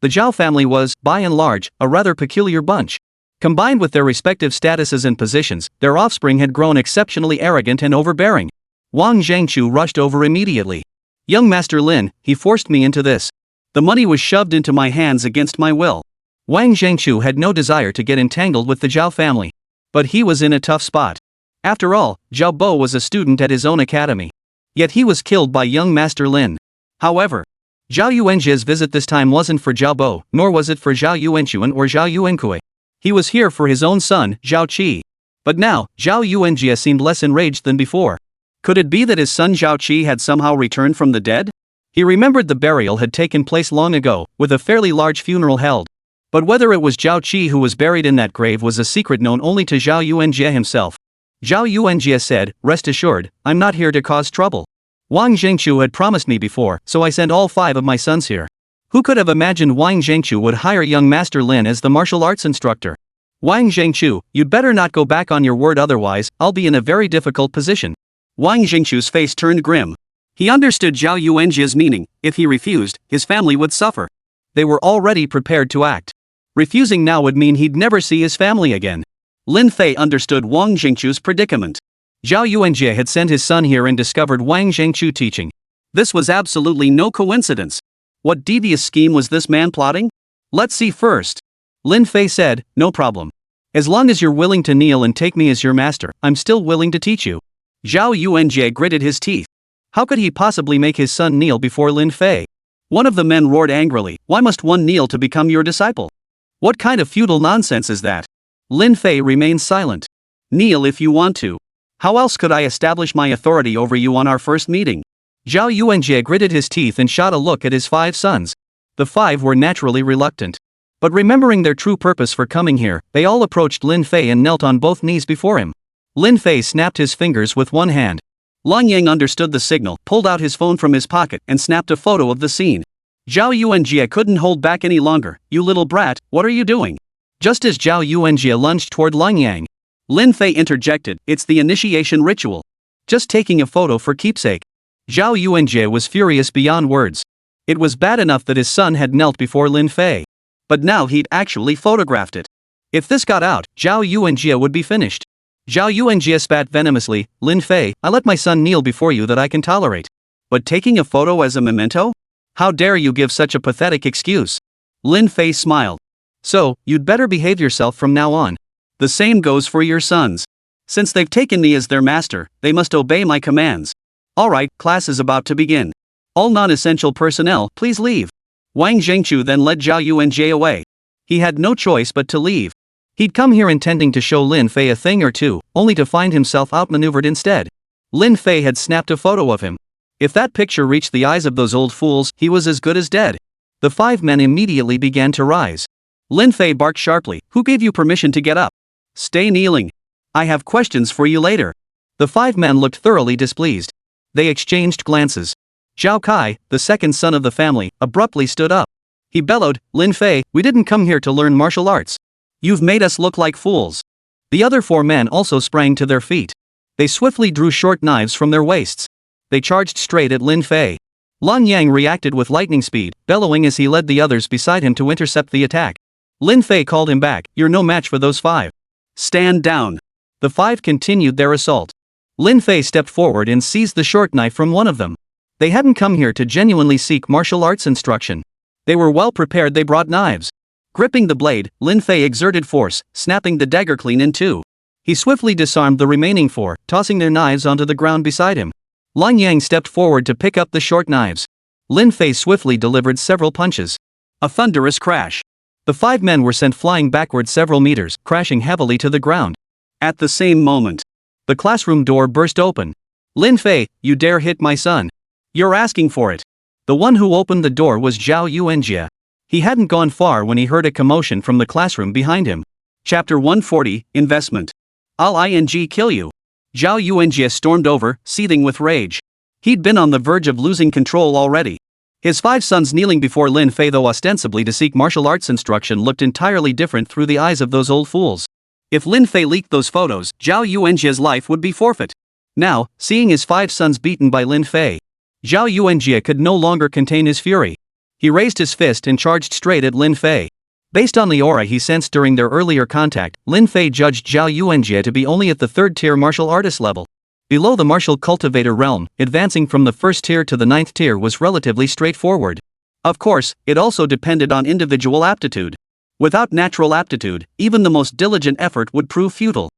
The Zhao family was, by and large, a rather peculiar bunch. Combined with their respective statuses and positions, their offspring had grown exceptionally arrogant and overbearing. Wang Zhangqiu rushed over immediately. "Young Master Lin, he forced me into this. The money was shoved into my hands against my will." Wang Zhangqiu had no desire to get entangled with the Zhao family. But he was in a tough spot. After all, Zhao Bo was a student at his own academy. Yet he was killed by young Master Lin. However, Zhao Yuanjie's visit this time wasn't for Zhao Bo, nor was it for Zhao Yuanchuan or Zhao Yuankui. He was here for his own son, Zhao Qi. But now, Zhao Yuanjie seemed less enraged than before. Could it be that his son Zhao Qi had somehow returned from the dead? He remembered the burial had taken place long ago, with a fairly large funeral held. But whether it was Zhao Qi who was buried in that grave was a secret known only to Zhao Yuanjie himself. Zhao Yuanjie said, "Rest assured, I'm not here to cause trouble. Wang Zhangqiu had promised me before, so I sent all 5 of my sons here." Who could have imagined Wang Zhangqiu would hire young Master Lin as the martial arts instructor? "Wang Zhangqiu, you'd better not go back on your word, otherwise, I'll be in a very difficult position." Wang Zhangqiu's face turned grim. He understood Zhao Yuanjie's meaning. If he refused, his family would suffer. They were already prepared to act. Refusing now would mean he'd never see his family again. Lin Fei understood Wang Zhangqiu's predicament. Zhao Yuanjie had sent his son here and discovered Wang Zhangqiu teaching. This was absolutely no coincidence. What devious scheme was this man plotting? Let's see first. Lin Fei said, "No problem. As long as you're willing to kneel and take me as your master, I'm still willing to teach you." Zhao Yuanjie gritted his teeth. How could he possibly make his son kneel before Lin Fei? One of the men roared angrily, "Why must one kneel to become your disciple? What kind of feudal nonsense is that?" Lin Fei remained silent. "Kneel if you want to. How else could I establish my authority over you on our first meeting?" Zhao Yuanjie gritted his teeth and shot a look at his 5 sons. The 5 were naturally reluctant. But remembering their true purpose for coming here, they all approached Lin Fei and knelt on both knees before him. Lin Fei snapped his fingers with one hand. Long Yang understood the signal, pulled out his phone from his pocket, and snapped a photo of the scene. Zhao Yuanjie couldn't hold back any longer. "You little brat, what are you doing?" Just as Zhao Yuanjie lunged toward Long Yang, Lin Fei interjected, "It's the initiation ritual. Just taking a photo for keepsake." Zhao Yuanjie was furious beyond words. It was bad enough that his son had knelt before Lin Fei. But now he'd actually photographed it. If this got out, Zhao Yuanjie would be finished. Zhao Yuanjie spat venomously, "Lin Fei, I let my son kneel before you that I can tolerate. But taking a photo as a memento? How dare you give such a pathetic excuse?" Lin Fei smiled. "So, you'd better behave yourself from now on. The same goes for your sons. Since they've taken me as their master, they must obey my commands. Alright, class is about to begin. All non-essential personnel, please leave." Wang Zhangqiu then led Zhao Yuanjie away. He had no choice but to leave. He'd come here intending to show Lin Fei a thing or two, only to find himself outmaneuvered instead. Lin Fei had snapped a photo of him. If that picture reached the eyes of those old fools, he was as good as dead. The 5 men immediately began to rise. Lin Fei barked sharply, "Who gave you permission to get up? Stay kneeling. I have questions for you later." The 5 men looked thoroughly displeased. They exchanged glances. Zhao Kai, the second son of the family, abruptly stood up. He bellowed, "Lin Fei, we didn't come here to learn martial arts. You've made us look like fools." The other 4 men also sprang to their feet. They swiftly drew short knives from their waists. They charged straight at Lin Fei. Long Yang reacted with lightning speed, bellowing as he led the others beside him to intercept the attack. Lin Fei called him back, "You're no match for those 5. Stand down." The 5 continued their assault. Lin Fei stepped forward and seized the short knife from one of them. They hadn't come here to genuinely seek martial arts instruction. They were well prepared, they brought knives. Gripping the blade, Lin Fei exerted force, snapping the dagger clean in 2. He swiftly disarmed the remaining 4, tossing their knives onto the ground beside him. Long Yang stepped forward to pick up the short knives. Lin Fei swiftly delivered several punches. A thunderous crash. The 5 men were sent flying backward several meters, crashing heavily to the ground. At the same moment, the classroom door burst open. Lin Fei, you dare hit my son? You're asking for it. The one who opened the door was Zhao Yuanjie. He hadn't gone far when he heard a commotion from the classroom behind him. Chapter 140, Investment. I'll kill you. Zhao Yuanjie stormed over, seething with rage. He'd been on the verge of losing control already. His 5 sons kneeling before Lin Fei, though ostensibly to seek martial arts instruction, looked entirely different through the eyes of those old fools. If Lin Fei leaked those photos, Zhao Yuanjie's life would be forfeit. Now, seeing his 5 sons beaten by Lin Fei, Zhao Yuanjie could no longer contain his fury. He raised his fist and charged straight at Lin Fei. Based on the aura he sensed during their earlier contact, Lin Fei judged Zhao Yuanjie to be only at the 3rd tier martial artist level. Below the martial cultivator realm, advancing from the 1st tier to the 9th tier was relatively straightforward. Of course, it also depended on individual aptitude. Without natural aptitude, even the most diligent effort would prove futile.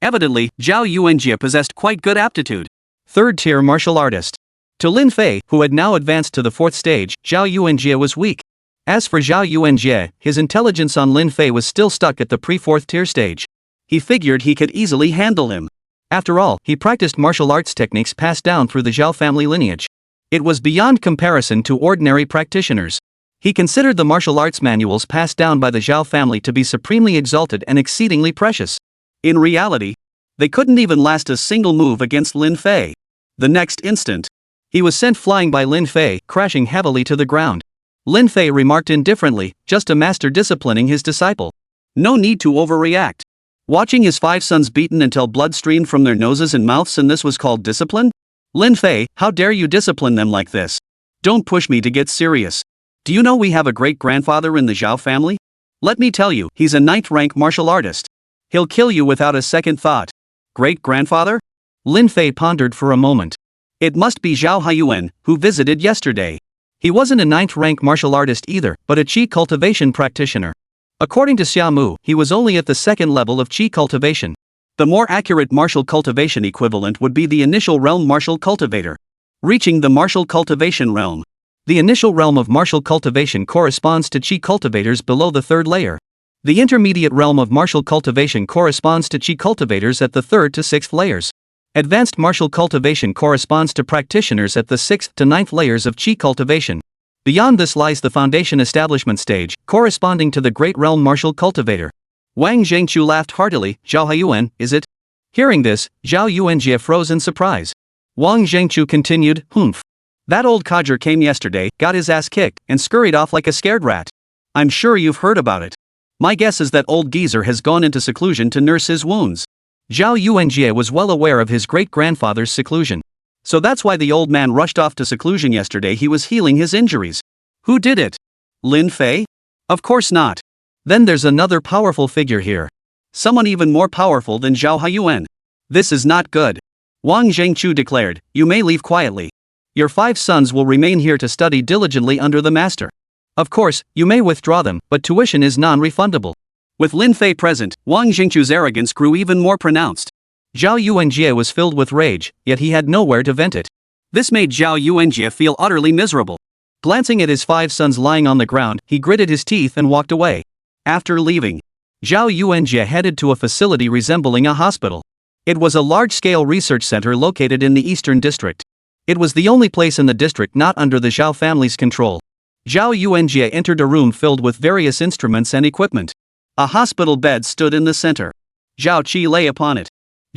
Evidently, Zhao Yuanjie possessed quite good aptitude. 3rd tier martial artist. To Lin Fei, who had now advanced to the 4th stage, Zhao Yuanjie was weak. As for Zhao Yuanjie, his intelligence on Lin Fei was still stuck at the pre-4th tier stage. He figured he could easily handle him. After all, he practiced martial arts techniques passed down through the Zhao family lineage. It was beyond comparison to ordinary practitioners. He considered the martial arts manuals passed down by the Zhao family to be supremely exalted and exceedingly precious. In reality, they couldn't even last a single move against Lin Fei. The next instant, he was sent flying by Lin Fei, crashing heavily to the ground. Lin Fei remarked indifferently, just a master disciplining his disciple. No need to overreact. Watching his 5 sons beaten until blood streamed from their noses and mouths, and this was called discipline? Lin Fei, how dare you discipline them like this? Don't push me to get serious. Do you know we have a great-grandfather in the Zhao family? Let me tell you, he's a 9th rank martial artist. He'll kill you without a second thought. Great-grandfather? Lin Fei pondered for a moment. It must be Zhao Haiyuan, who visited yesterday. He wasn't a 9th rank martial artist either, but a qi cultivation practitioner. According to Xiaomu, he was only at the 2nd level of qi cultivation. The more accurate martial cultivation equivalent would be the initial realm martial cultivator. Reaching the martial cultivation realm. The initial realm of martial cultivation corresponds to qi cultivators below the 3rd layer. The intermediate realm of martial cultivation corresponds to qi cultivators at the 3rd to 6th layers. Advanced martial cultivation corresponds to practitioners at the 6th to 9th layers of qi cultivation. Beyond this lies the foundation establishment stage, corresponding to the great realm martial cultivator. Wang Zhengqiu laughed heartily. Zhao Haiyuan, is it? Hearing this, Zhao Yuanjie froze in surprise. Wang Zhengqiu continued, humph. That old codger came yesterday, got his ass kicked, and scurried off like a scared rat. I'm sure you've heard about it. My guess is that old geezer has gone into seclusion to nurse his wounds. Zhao Yuanjie was well aware of his great-grandfather's seclusion. So that's why the old man rushed off to seclusion yesterday. He was healing his injuries. Who did it? Lin Fei? Of course not. Then there's another powerful figure here. Someone even more powerful than Zhao Haiyuan. This is not good. Wang Zhengqiu declared, you may leave quietly. Your 5 sons will remain here to study diligently under the master. Of course, you may withdraw them, but tuition is non-refundable. With Lin Fei present, Wang Zhengqiu's arrogance grew even more pronounced. Zhao Yuanjie was filled with rage, yet he had nowhere to vent it. This made Zhao Yuanjie feel utterly miserable. Glancing at his 5 sons lying on the ground, he gritted his teeth and walked away. After leaving, Zhao Yuanjie headed to a facility resembling a hospital. It was a large-scale research center located in the Eastern District. It was the only place in the district not under the Zhao family's control. Zhao Yuanjie entered a room filled with various instruments and equipment. A hospital bed stood in the center. Zhao Qi lay upon it.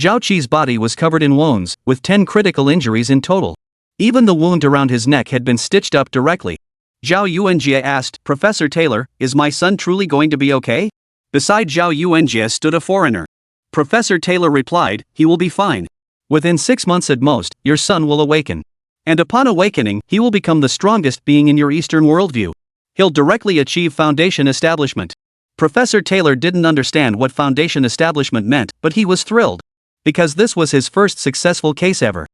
Zhao Qi's body was covered in wounds, with 10 critical injuries in total. Even the wound around his neck had been stitched up directly. Zhao Yuanjie asked, Professor Taylor, is my son truly going to be okay? Beside Zhao Yuanjie stood a foreigner. Professor Taylor replied, he will be fine. Within 6 months at most, your son will awaken. And upon awakening, he will become the strongest being in your Eastern worldview. He'll directly achieve foundation establishment. Professor Taylor didn't understand what foundation establishment meant, but he was thrilled. Because this was his first successful case ever.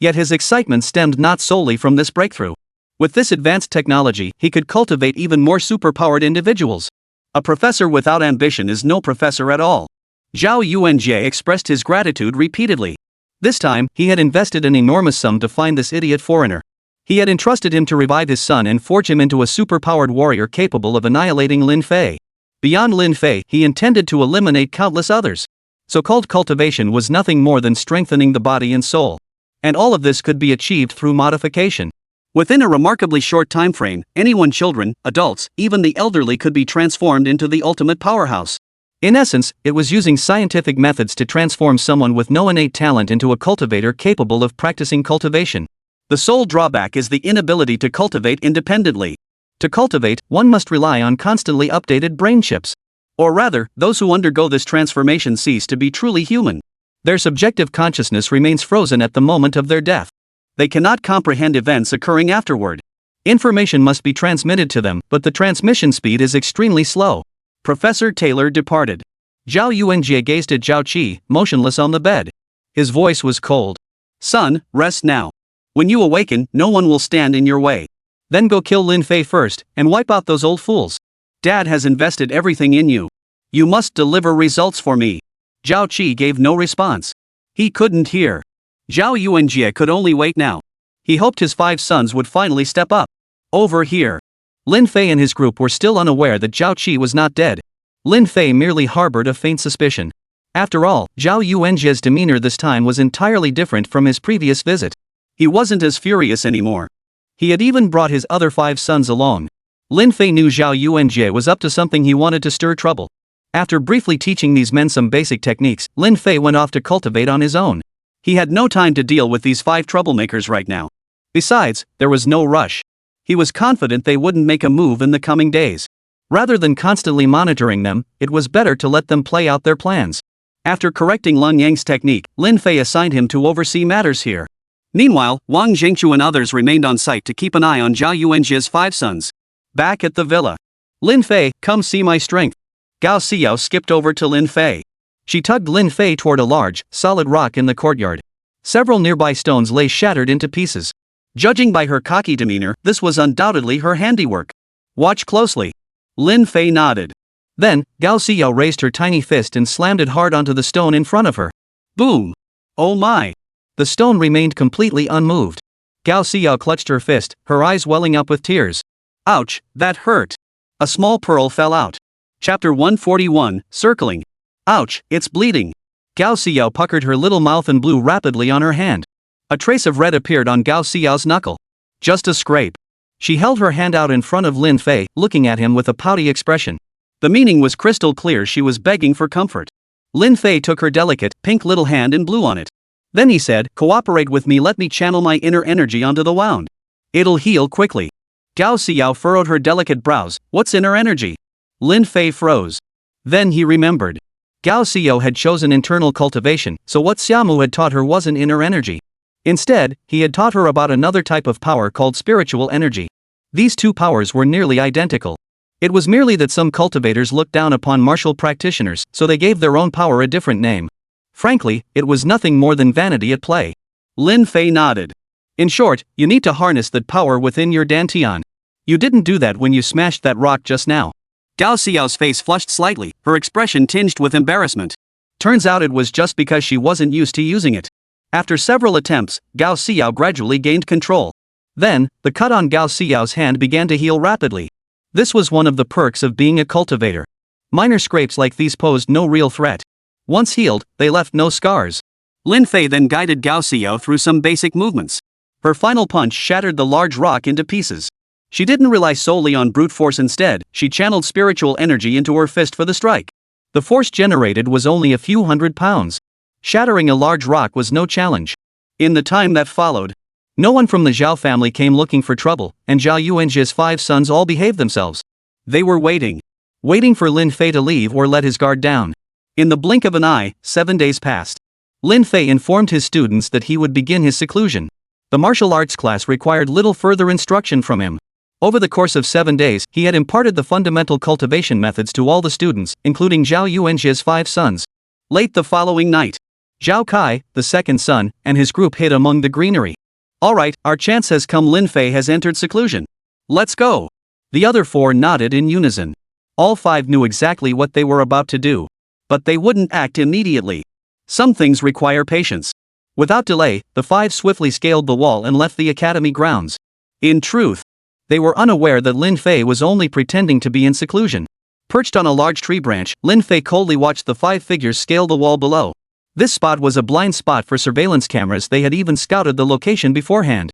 Yet his excitement stemmed not solely from this breakthrough. With this advanced technology, he could cultivate even more superpowered individuals. A professor without ambition is no professor at all. Zhao Yuanjie expressed his gratitude repeatedly. This time, he had invested an enormous sum to find this idiot foreigner. He had entrusted him to revive his son and forge him into a superpowered warrior capable of annihilating Lin Fei. Beyond Lin Fei, he intended to eliminate countless others. So-called cultivation was nothing more than strengthening the body and soul. And all of this could be achieved through modification. Within a remarkably short time frame, anyone, children, adults, even the elderly, could be transformed into the ultimate powerhouse. In essence, it was using scientific methods to transform someone with no innate talent into a cultivator capable of practicing cultivation. The sole drawback is the inability to cultivate independently. To cultivate, one must rely on constantly updated brain chips. Or rather, those who undergo this transformation cease to be truly human. Their subjective consciousness remains frozen at the moment of their death. They cannot comprehend events occurring afterward. Information must be transmitted to them, but the transmission speed is extremely slow. Professor Taylor departed. Zhao Yuanjie gazed at Zhao Qi, motionless on the bed. His voice was cold. Son, rest now. When you awaken, no one will stand in your way. Then go kill Lin Fei first, and wipe out those old fools. Dad has invested everything in you. You must deliver results for me. Zhao Qi gave no response. He couldn't hear. Zhao Yuanjie could only wait now. He hoped his 5 sons would finally step up. Over here. Lin Fei and his group were still unaware that Zhao Qi was not dead. Lin Fei merely harbored a faint suspicion. After all, Zhao Yuanjie's demeanor this time was entirely different from his previous visit. He wasn't as furious anymore. He had even brought his other 5 sons along. Lin Fei knew Zhao Yuanjie was up to something. He wanted to stir trouble. After briefly teaching these men some basic techniques, Lin Fei went off to cultivate on his own. He had no time to deal with these 5 troublemakers right now. Besides, there was no rush. He was confident they wouldn't make a move in the coming days. Rather than constantly monitoring them, it was better to let them play out their plans. After correcting Lun Yang's technique, Lin Fei assigned him to oversee matters here. Meanwhile, Wang Zhengqiu and others remained on site to keep an eye on Zhao Yuanjie's 5 sons. Back at the villa. Lin Fei, come see my strength. Gao Xiao skipped over to Lin Fei. She tugged Lin Fei toward a large, solid rock in the courtyard. Several nearby stones lay shattered into pieces. Judging by her cocky demeanor, this was undoubtedly her handiwork. Watch closely. Lin Fei nodded. Then, Gao Xiao raised her tiny fist and slammed it hard onto the stone in front of her. Boom! Oh my! The stone remained completely unmoved. Gao Xiao clutched her fist, her eyes welling up with tears. Ouch, that hurt. A small pearl fell out. Chapter 141, Circling. Ouch, it's bleeding. Gao Xiao puckered her little mouth and blew rapidly on her hand. A trace of red appeared on Gao Xiao's knuckle. Just a scrape. She held her hand out in front of Lin Fei, looking at him with a pouty expression. The meaning was crystal clear. She was begging for comfort. Lin Fei took her delicate, pink little hand and blew on it. Then he said, "Cooperate with me, let me channel my inner energy onto the wound. It'll heal quickly." Gao Xiao furrowed her delicate brows. What's inner energy? Lin Fei froze. Then he remembered. Gao Xiao had chosen internal cultivation, so what Xiaomu had taught her wasn't inner energy. Instead, he had taught her about another type of power called spiritual energy. These two powers were nearly identical. It was merely that some cultivators looked down upon martial practitioners, so they gave their own power a different name. Frankly, it was nothing more than vanity at play. Lin Fei nodded. In short, you need to harness that power within your dantian. You didn't do that when you smashed that rock just now. Gao Xiao's face flushed slightly, her expression tinged with embarrassment. Turns out it was just because she wasn't used to using it. After several attempts, Gao Xiao gradually gained control. Then, the cut on Gao Xiao's hand began to heal rapidly. This was one of the perks of being a cultivator. Minor scrapes like these posed no real threat. Once healed, they left no scars. Lin Fei then guided Gao Xiao through some basic movements. Her final punch shattered the large rock into pieces. She didn't rely solely on brute force. Instead, she channeled spiritual energy into her fist for the strike. The force generated was only a few hundred pounds. Shattering a large rock was no challenge. In the time that followed, no one from the Zhao family came looking for trouble, and Zhao Yuanjie's 5 sons all behaved themselves. They were waiting. Waiting for Lin Fei to leave or let his guard down. In the blink of an eye, 7 days passed. Lin Fei informed his students that he would begin his seclusion. The martial arts class required little further instruction from him. Over the course of 7 days, he had imparted the fundamental cultivation methods to all the students, including Zhao Yuanjie's 5 sons. Late the following night, Zhao Kai, the second son, and his group hid among the greenery. Alright, our chance has come. Lin Fei has entered seclusion. Let's go. The other 4 nodded in unison. All 5 knew exactly what they were about to do. But they wouldn't act immediately. Some things require patience. Without delay, the 5 swiftly scaled the wall and left the academy grounds. In truth, they were unaware that Lin Fei was only pretending to be in seclusion. Perched on a large tree branch, Lin Fei coldly watched the 5 figures scale the wall below. This spot was a blind spot for surveillance cameras. They had even scouted the location beforehand.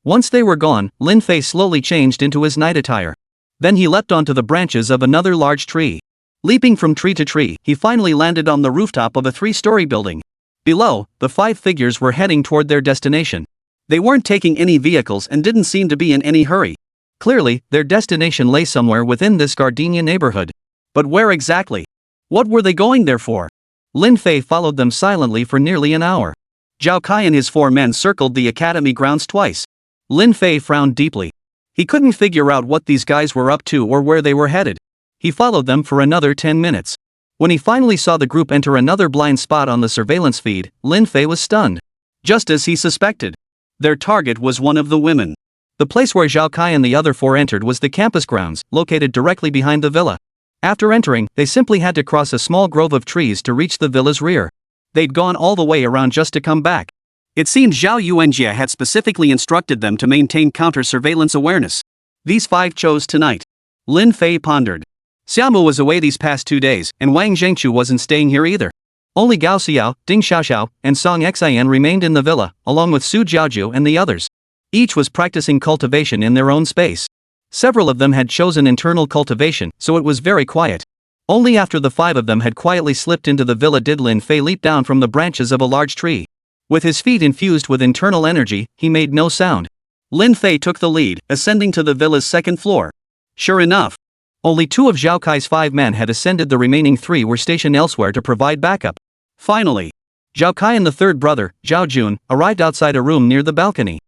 Once they were gone, Lin Fei slowly changed into his night attire. Then he leapt onto the branches of another large tree. Leaping from tree to tree, he finally landed on the rooftop of a 3-story building. Below, the 5 figures were heading toward their destination. They weren't taking any vehicles and didn't seem to be in any hurry. Clearly, their destination lay somewhere within this Gardenia neighborhood. But where exactly? What were they going there for? Lin Fei followed them silently for nearly an hour. Zhao Kai and his 4 men circled the academy grounds twice. Lin Fei frowned deeply. He couldn't figure out what these guys were up to or where they were headed. He followed them for another 10 minutes. When he finally saw the group enter another blind spot on the surveillance feed, Lin Fei was stunned. Just as he suspected. Their target was one of the women. The place where Zhao Kai and the other 4 entered was the campus grounds, located directly behind the villa. After entering, they simply had to cross a small grove of trees to reach the villa's rear. They'd gone all the way around just to come back. It seemed Zhao Yuanjia had specifically instructed them to maintain counter-surveillance awareness. These 5 chose tonight. Lin Fei pondered. Xiaomu was away these past 2 days, and Wang Zhengchu wasn't staying here either. Only Gao Xiao, Ding Xiaoxiao, and Song Xian remained in the villa, along with Su Jiaoju and the others. Each was practicing cultivation in their own space. Several of them had chosen internal cultivation, so it was very quiet. Only after the 5 of them had quietly slipped into the villa did Lin Fei leap down from the branches of a large tree. With his feet infused with internal energy, he made no sound. Lin Fei took the lead, ascending to the villa's 2nd floor. Sure enough, only 2 of Zhao Kai's 5 men had ascended. The remaining 3 were stationed elsewhere to provide backup. Finally, Zhao Kai and the 3rd brother, Zhao Jun, arrived outside a room near the balcony.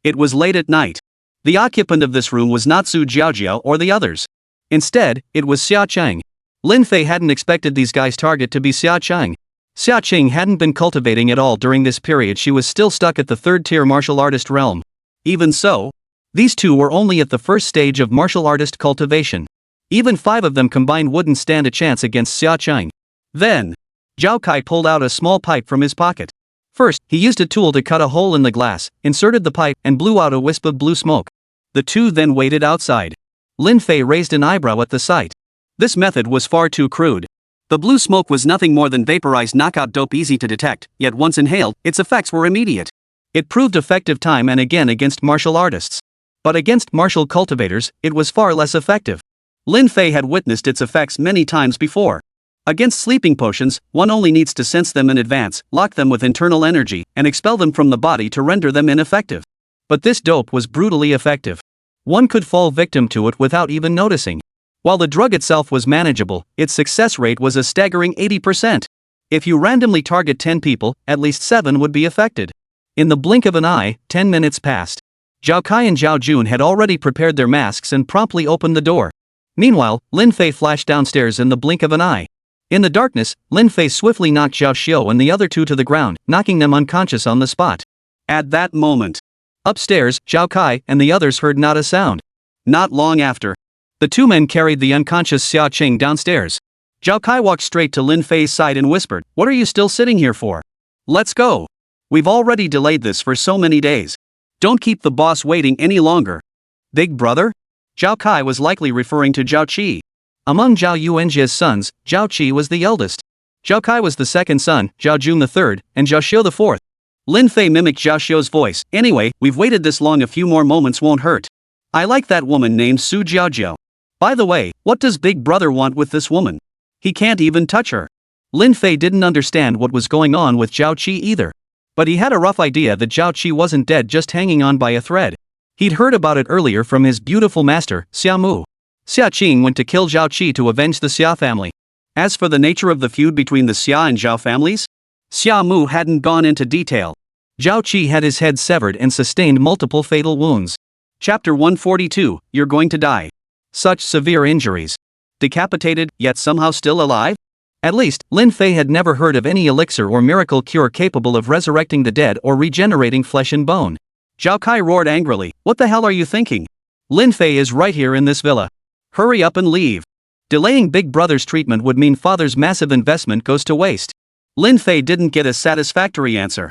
It was late at night. The occupant of this room was not Su Jiaojiao or the others. Instead, it was Xia Cheng. Lin Fei hadn't expected these guys' target to be Xia Cheng. Xia Cheng hadn't been cultivating at all during this period. She was still stuck at the 3rd-tier martial artist realm. Even so, these 2 were only at the 1st stage of martial artist cultivation. Even 5 of them combined wouldn't stand a chance against Xia Cheng. Then, Zhao Kai pulled out a small pipe from his pocket. First, he used a tool to cut a hole in the glass, inserted the pipe, and blew out a wisp of blue smoke. The 2 then waited outside. Lin Fei raised an eyebrow at the sight. This method was far too crude. The blue smoke was nothing more than vaporized knockout dope, easy to detect, yet once inhaled, its effects were immediate. It proved effective time and again against martial artists. But against martial cultivators, it was far less effective. Lin Fei had witnessed its effects many times before. Against sleeping potions, one only needs to sense them in advance, lock them with internal energy, and expel them from the body to render them ineffective. But this dope was brutally effective. One could fall victim to it without even noticing. While the drug itself was manageable, its success rate was a staggering 80%. If you randomly target 10 people, at least 7 would be affected. In the blink of an eye, 10 minutes passed. Zhao Kai and Zhao Jun had already prepared their masks and promptly opened the door. Meanwhile, Lin Fei flashed downstairs in the blink of an eye. In the darkness, Lin Fei swiftly knocked Zhao Xiao and the other 2 to the ground, knocking them unconscious on the spot. At that moment, upstairs, Zhao Kai and the others heard not a sound. Not long after, the 2 men carried the unconscious Xia Cheng downstairs. Zhao Kai walked straight to Lin Fei's side and whispered, "What are you still sitting here for? Let's go. We've already delayed this for so many days. Don't keep the boss waiting any longer." Big brother? Zhao Kai was likely referring to Zhao Qi. Among Zhao Yuanjia's sons, Zhao Qi was the eldest. Zhao Kai was the 2nd son, Zhao Jun the 3rd, and Zhao Xiao the 4th. Lin Fei mimicked Zhao Xiao's voice. "Anyway, we've waited this long, a few more moments won't hurt. I like that woman named Su Jiaojiao. By the way, what does Big Brother want with this woman? He can't even touch her." Lin Fei didn't understand what was going on with Zhao Qi either. But he had a rough idea that Zhao Qi wasn't dead, just hanging on by a thread. He'd heard about it earlier from his beautiful master, Xia Mu. Xia Qing went to kill Zhao Qi to avenge the Xia family. As for the nature of the feud between the Xia and Zhao families, Xia Mu hadn't gone into detail. Zhao Qi had his head severed and sustained multiple fatal wounds. Chapter 142, You're Going to Die. Such severe injuries. Decapitated, yet somehow still alive? At least, Lin Fei had never heard of any elixir or miracle cure capable of resurrecting the dead or regenerating flesh and bone. Zhao Kai roared angrily, "What the hell are you thinking? Lin Fei is right here in this villa. Hurry up and leave. Delaying Big Brother's treatment would mean Father's massive investment goes to waste." Lin Fei didn't get a satisfactory answer.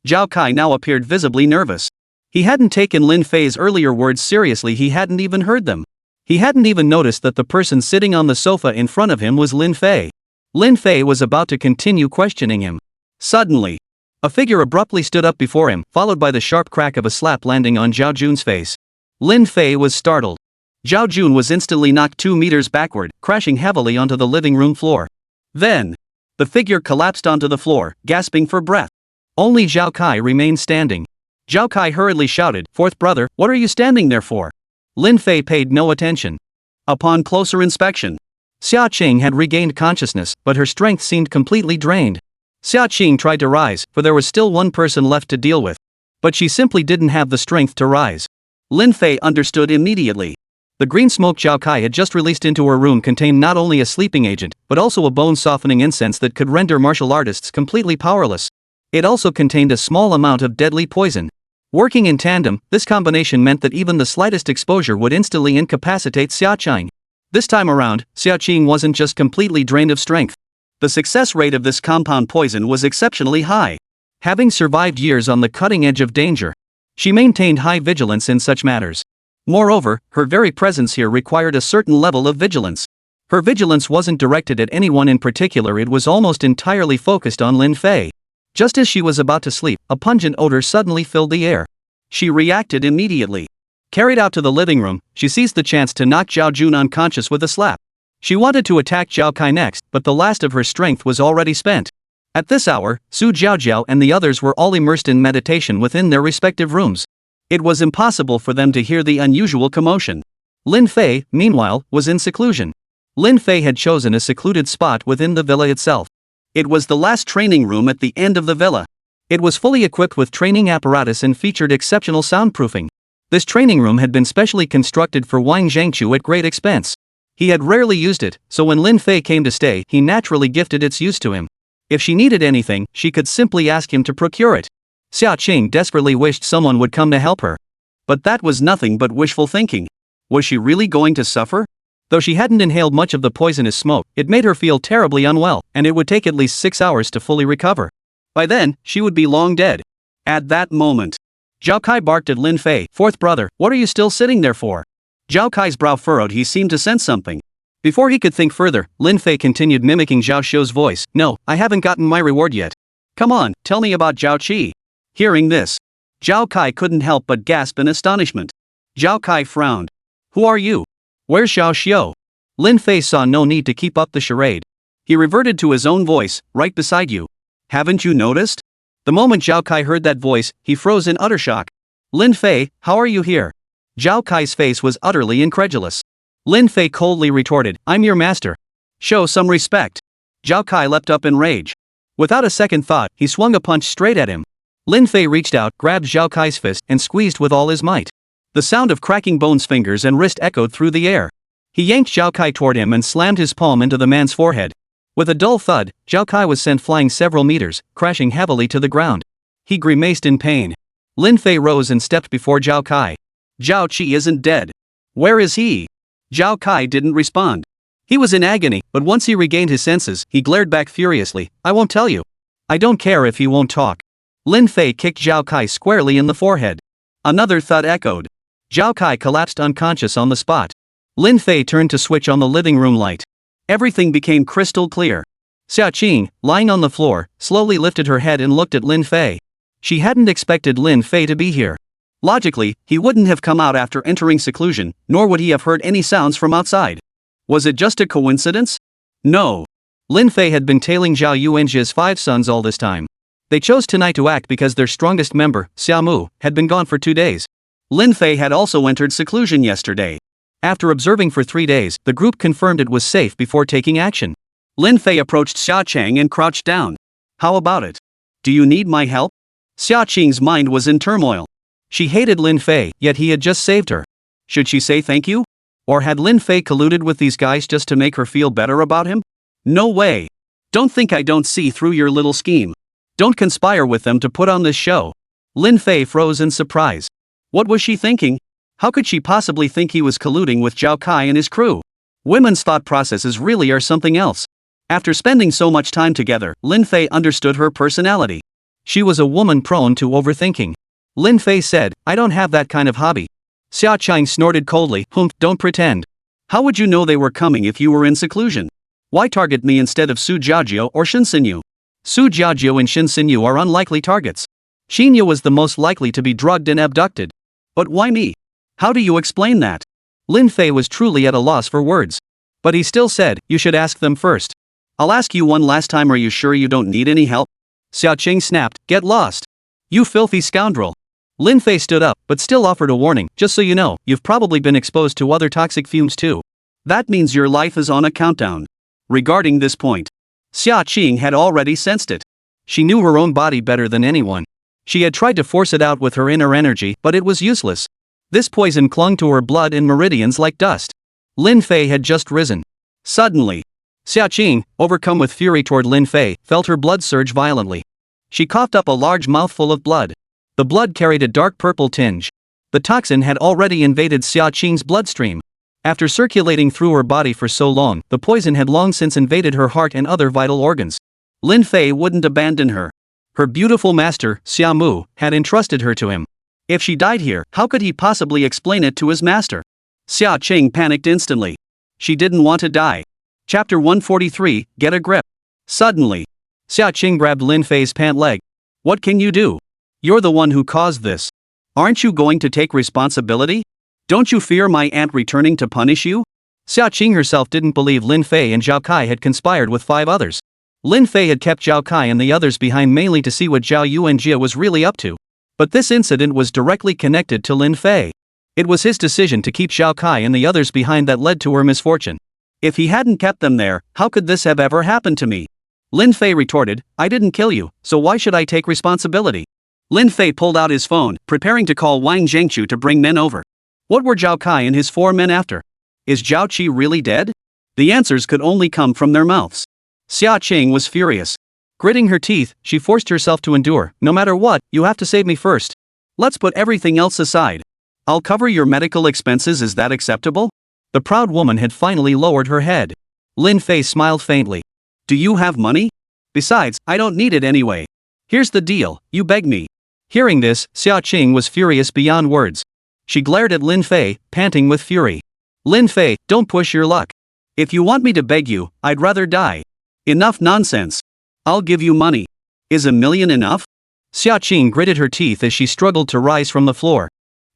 Zhao Kai now appeared visibly nervous. He hadn't taken Lin Fei's earlier words seriously. He hadn't even heard them. He hadn't even noticed that the person sitting on the sofa in front of him was Lin Fei. Lin Fei was about to continue questioning him. Suddenly, a figure abruptly stood up before him, followed by the sharp crack of a slap landing on Zhao Jun's face. Lin Fei was startled. Zhao Jun was instantly knocked 2 meters backward, crashing heavily onto the living room floor. Then, the figure collapsed onto the floor, gasping for breath. Only Zhao Kai remained standing. Zhao Kai hurriedly shouted, "Fourth brother, what are you standing there for?" Lin Fei paid no attention. Upon closer inspection, Xia Qing had regained consciousness, but her strength seemed completely drained. Xia Qing tried to rise, for there was still one person left to deal with. But she simply didn't have the strength to rise. Lin Fei understood immediately. The green smoke Zhao Kai had just released into her room contained not only a sleeping agent, but also a bone-softening incense that could render martial artists completely powerless. It also contained a small amount of deadly poison. Working in tandem, this combination meant that even the slightest exposure would instantly incapacitate Xia Qing. This time around, Xia Qing wasn't just completely drained of strength. The success rate of this compound poison was exceptionally high. Having survived years on the cutting edge of danger, she maintained high vigilance in such matters. Moreover, her very presence here required a certain level of vigilance. Her vigilance wasn't directed at anyone in particular, it was almost entirely focused on Lin Fei. Just as she was about to sleep, a pungent odor suddenly filled the air. She reacted immediately. Carried out to the living room, she seized the chance to knock Zhao Jun unconscious with a slap. She wanted to attack Zhao Kai next, but the last of her strength was already spent. At this hour, Su Jiaojiao and the others were all immersed in meditation within their respective rooms. It was impossible for them to hear the unusual commotion. Lin Fei, meanwhile, was in seclusion. Lin Fei had chosen a secluded spot within the villa itself. It was the last training room at the end of the villa. It was fully equipped with training apparatus and featured exceptional soundproofing. This training room had been specially constructed for Wang Zhangqiu at great expense. He had rarely used it, so when Lin Fei came to stay, he naturally gifted its use to him. If she needed anything, she could simply ask him to procure it. Xia Qing desperately wished someone would come to help her. But that was nothing but wishful thinking. Was she really going to suffer? Though she hadn't inhaled much of the poisonous smoke, it made her feel terribly unwell, and it would take at least 6 hours to fully recover. By then, she would be long dead. At that moment, Zhao Kai barked at Lin Fei, "Fourth brother, what are you still sitting there for?" Zhao Kai's brow furrowed, he seemed to sense something. Before he could think further, Lin Fei continued mimicking Zhao Xiu's voice, "No, I haven't gotten my reward yet. Come on, tell me about Zhao Qi." Hearing this, Zhao Kai couldn't help but gasp in astonishment. Zhao Kai frowned. "Who are you? Where's Zhao Xiu?" Lin Fei saw no need to keep up the charade. He reverted to his own voice, "Right beside you. Haven't you noticed?" The moment Zhao Kai heard that voice, he froze in utter shock. "Lin Fei, how are you here?" Zhao Kai's face was utterly incredulous. Lin Fei coldly retorted, "I'm your master. Show some respect." Zhao Kai leapt up in rage. Without a second thought, he swung a punch straight at him. Lin Fei reached out, grabbed Zhao Kai's fist, and squeezed with all his might. The sound of cracking bones, fingers and wrist echoed through the air. He yanked Zhao Kai toward him and slammed his palm into the man's forehead. With a dull thud, Zhao Kai was sent flying several meters, crashing heavily to the ground. He grimaced in pain. Lin Fei rose and stepped before Zhao Kai. "Zhao Qi isn't dead. Where is he?" Zhao Kai didn't respond. He was in agony, but once he regained his senses, he glared back furiously, "I won't tell you. I don't care if he won't talk." Lin Fei kicked Zhao Kai squarely in the forehead. Another thud echoed. Zhao Kai collapsed unconscious on the spot. Lin Fei turned to switch on the living room light. Everything became crystal clear. Xia Qing, lying on the floor, slowly lifted her head and looked at Lin Fei. She hadn't expected Lin Fei to be here. Logically, he wouldn't have come out after entering seclusion, nor would he have heard any sounds from outside. Was it just a coincidence? No. Lin Fei had been tailing Zhao Yuanjia's 5 sons all this time. They chose tonight to act because their strongest member, Xia Mu, had been gone for 2 days. Lin Fei had also entered seclusion yesterday. After observing for 3 days, the group confirmed it was safe before taking action. Lin Fei approached Xia Qing and crouched down. "How about it? Do you need my help?" Xia Qing's mind was in turmoil. She hated Lin Fei, yet he had just saved her. Should she say thank you? Or had Lin Fei colluded with these guys just to make her feel better about him? No way. Don't think I don't see through your little scheme. Don't conspire with them to put on this show. Lin Fei froze in surprise. What was she thinking? How could she possibly think he was colluding with Zhao Kai and his crew? Women's thought processes really are something else. After spending so much time together, Lin Fei understood her personality. She was a woman prone to overthinking. Lin Fei said, "I don't have that kind of hobby." Xia Qing snorted coldly, "Don't pretend. How would you know they were coming if you were in seclusion? Why target me instead of Su Jiaojiao or Shen Xinyu?" Su Jiajiu and Shen Xinyu are unlikely targets. Xinyu was the most likely to be drugged and abducted. But why me? How do you explain that? Lin Fei was truly at a loss for words. But he still said, you should ask them first. I'll ask you one last time, are you sure you don't need any help? Xiaoqing snapped, get lost. You filthy scoundrel. Lin Fei stood up, but still offered a warning, just so you know, you've probably been exposed to other toxic fumes too. That means your life is on a countdown. Regarding this point, Xiaoqing had already sensed it. She knew her own body better than anyone. She had tried to force it out with her inner energy, but it was useless. This poison clung to her blood in meridians like dust. Lin Fei had just risen. Suddenly, Xiaoqing, overcome with fury toward Lin Fei, felt her blood surge violently. She coughed up a large mouthful of blood. The blood carried a dark purple tinge. The toxin had already invaded Xiaoqing's bloodstream. After circulating through her body for so long, the poison had long since invaded her heart and other vital organs. Lin Fei wouldn't abandon her. Her beautiful master, Xiaomu, had entrusted her to him. If she died here, how could he possibly explain it to his master? Xiaoqing panicked instantly. She didn't want to die. Chapter 143, Get a Grip. Suddenly, Xiaoqing grabbed Lin Fei's pant leg. What can you do? You're the one who caused this. Aren't you going to take responsibility? Don't you fear my aunt returning to punish you? Xiaoqing herself didn't believe Lin Fei and Zhao Kai had conspired with 5 others. Lin Fei had kept Zhao Kai and the others behind mainly to see what Zhao Yu and Jia was really up to. But this incident was directly connected to Lin Fei. It was his decision to keep Zhao Kai and the others behind that led to her misfortune. If he hadn't kept them there, how could this have ever happened to me? Lin Fei retorted, I didn't kill you, so why should I take responsibility? Lin Fei pulled out his phone, preparing to call Wang Zhengqiu to bring men over. What were Zhao Kai and his 4 men after? Is Zhao Qi really dead? The answers could only come from their mouths. Xiaoqing was furious. Gritting her teeth, she forced herself to endure. No matter what, you have to save me first. Let's put everything else aside. I'll cover your medical expenses, is that acceptable? The proud woman had finally lowered her head. Lin Fei smiled faintly. Do you have money? Besides, I don't need it anyway. Here's the deal, you beg me. Hearing this, Xiaoqing was furious beyond words. She glared at Lin Fei, panting with fury. Lin Fei, don't push your luck. If you want me to beg you, I'd rather die. Enough nonsense. I'll give you money. Is $1 million enough? Xiaoqing gritted her teeth as she struggled to rise from the floor.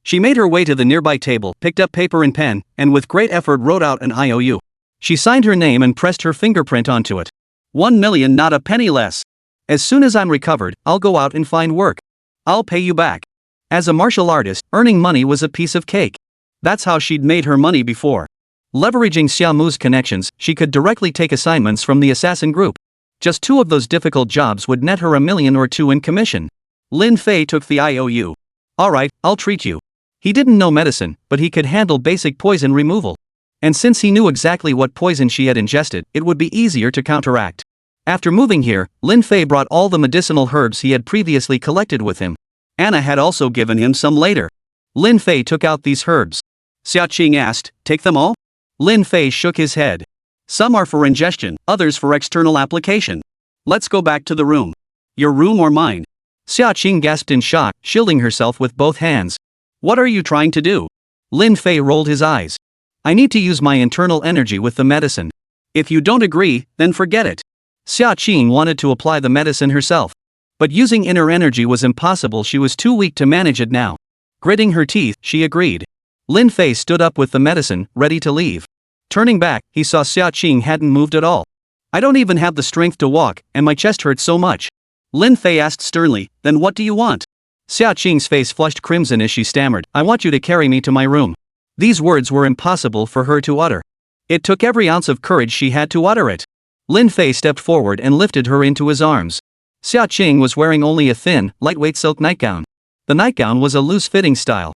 She made her way to the nearby table, picked up paper and pen, and with great effort wrote out an IOU. She signed her name and pressed her fingerprint onto it. 1 million, not a penny less. As soon as I'm recovered, I'll go out and find work. I'll pay you back. As a martial artist, earning money was a piece of cake. That's how she'd made her money before. Leveraging Xiaomu's connections, she could directly take assignments from the assassin group. Just 2 of those difficult jobs would net her $1 million or 2 in commission. Lin Fei took the IOU. Alright, I'll treat you. He didn't know medicine, but he could handle basic poison removal. And since he knew exactly what poison she had ingested, it would be easier to counteract. After moving here, Lin Fei brought all the medicinal herbs he had previously collected with him. Anna had also given him some later. Lin Fei took out these herbs. Xiaoqing asked, take them all? Lin Fei shook his head. Some are for ingestion, others for external application. Let's go back to the room. Your room or mine? Xiaoqing gasped in shock, shielding herself with both hands. What are you trying to do? Lin Fei rolled his eyes. I need to use my internal energy with the medicine. If you don't agree, then forget it. Xiaoqing wanted to apply the medicine herself. But using inner energy was impossible, she was too weak to manage it now. Gritting her teeth, she agreed. Lin Fei stood up with the medicine, ready to leave. Turning back, he saw Xiaoqing hadn't moved at all. I don't even have the strength to walk, and my chest hurts so much. Lin Fei asked sternly, then what do you want? Xiaoqing's face flushed crimson as she stammered, I want you to carry me to my room. These words were impossible for her to utter. It took every ounce of courage she had to utter it. Lin Fei stepped forward and lifted her into his arms. Xiaoqing was wearing only a thin, lightweight silk nightgown. The nightgown was a loose-fitting style.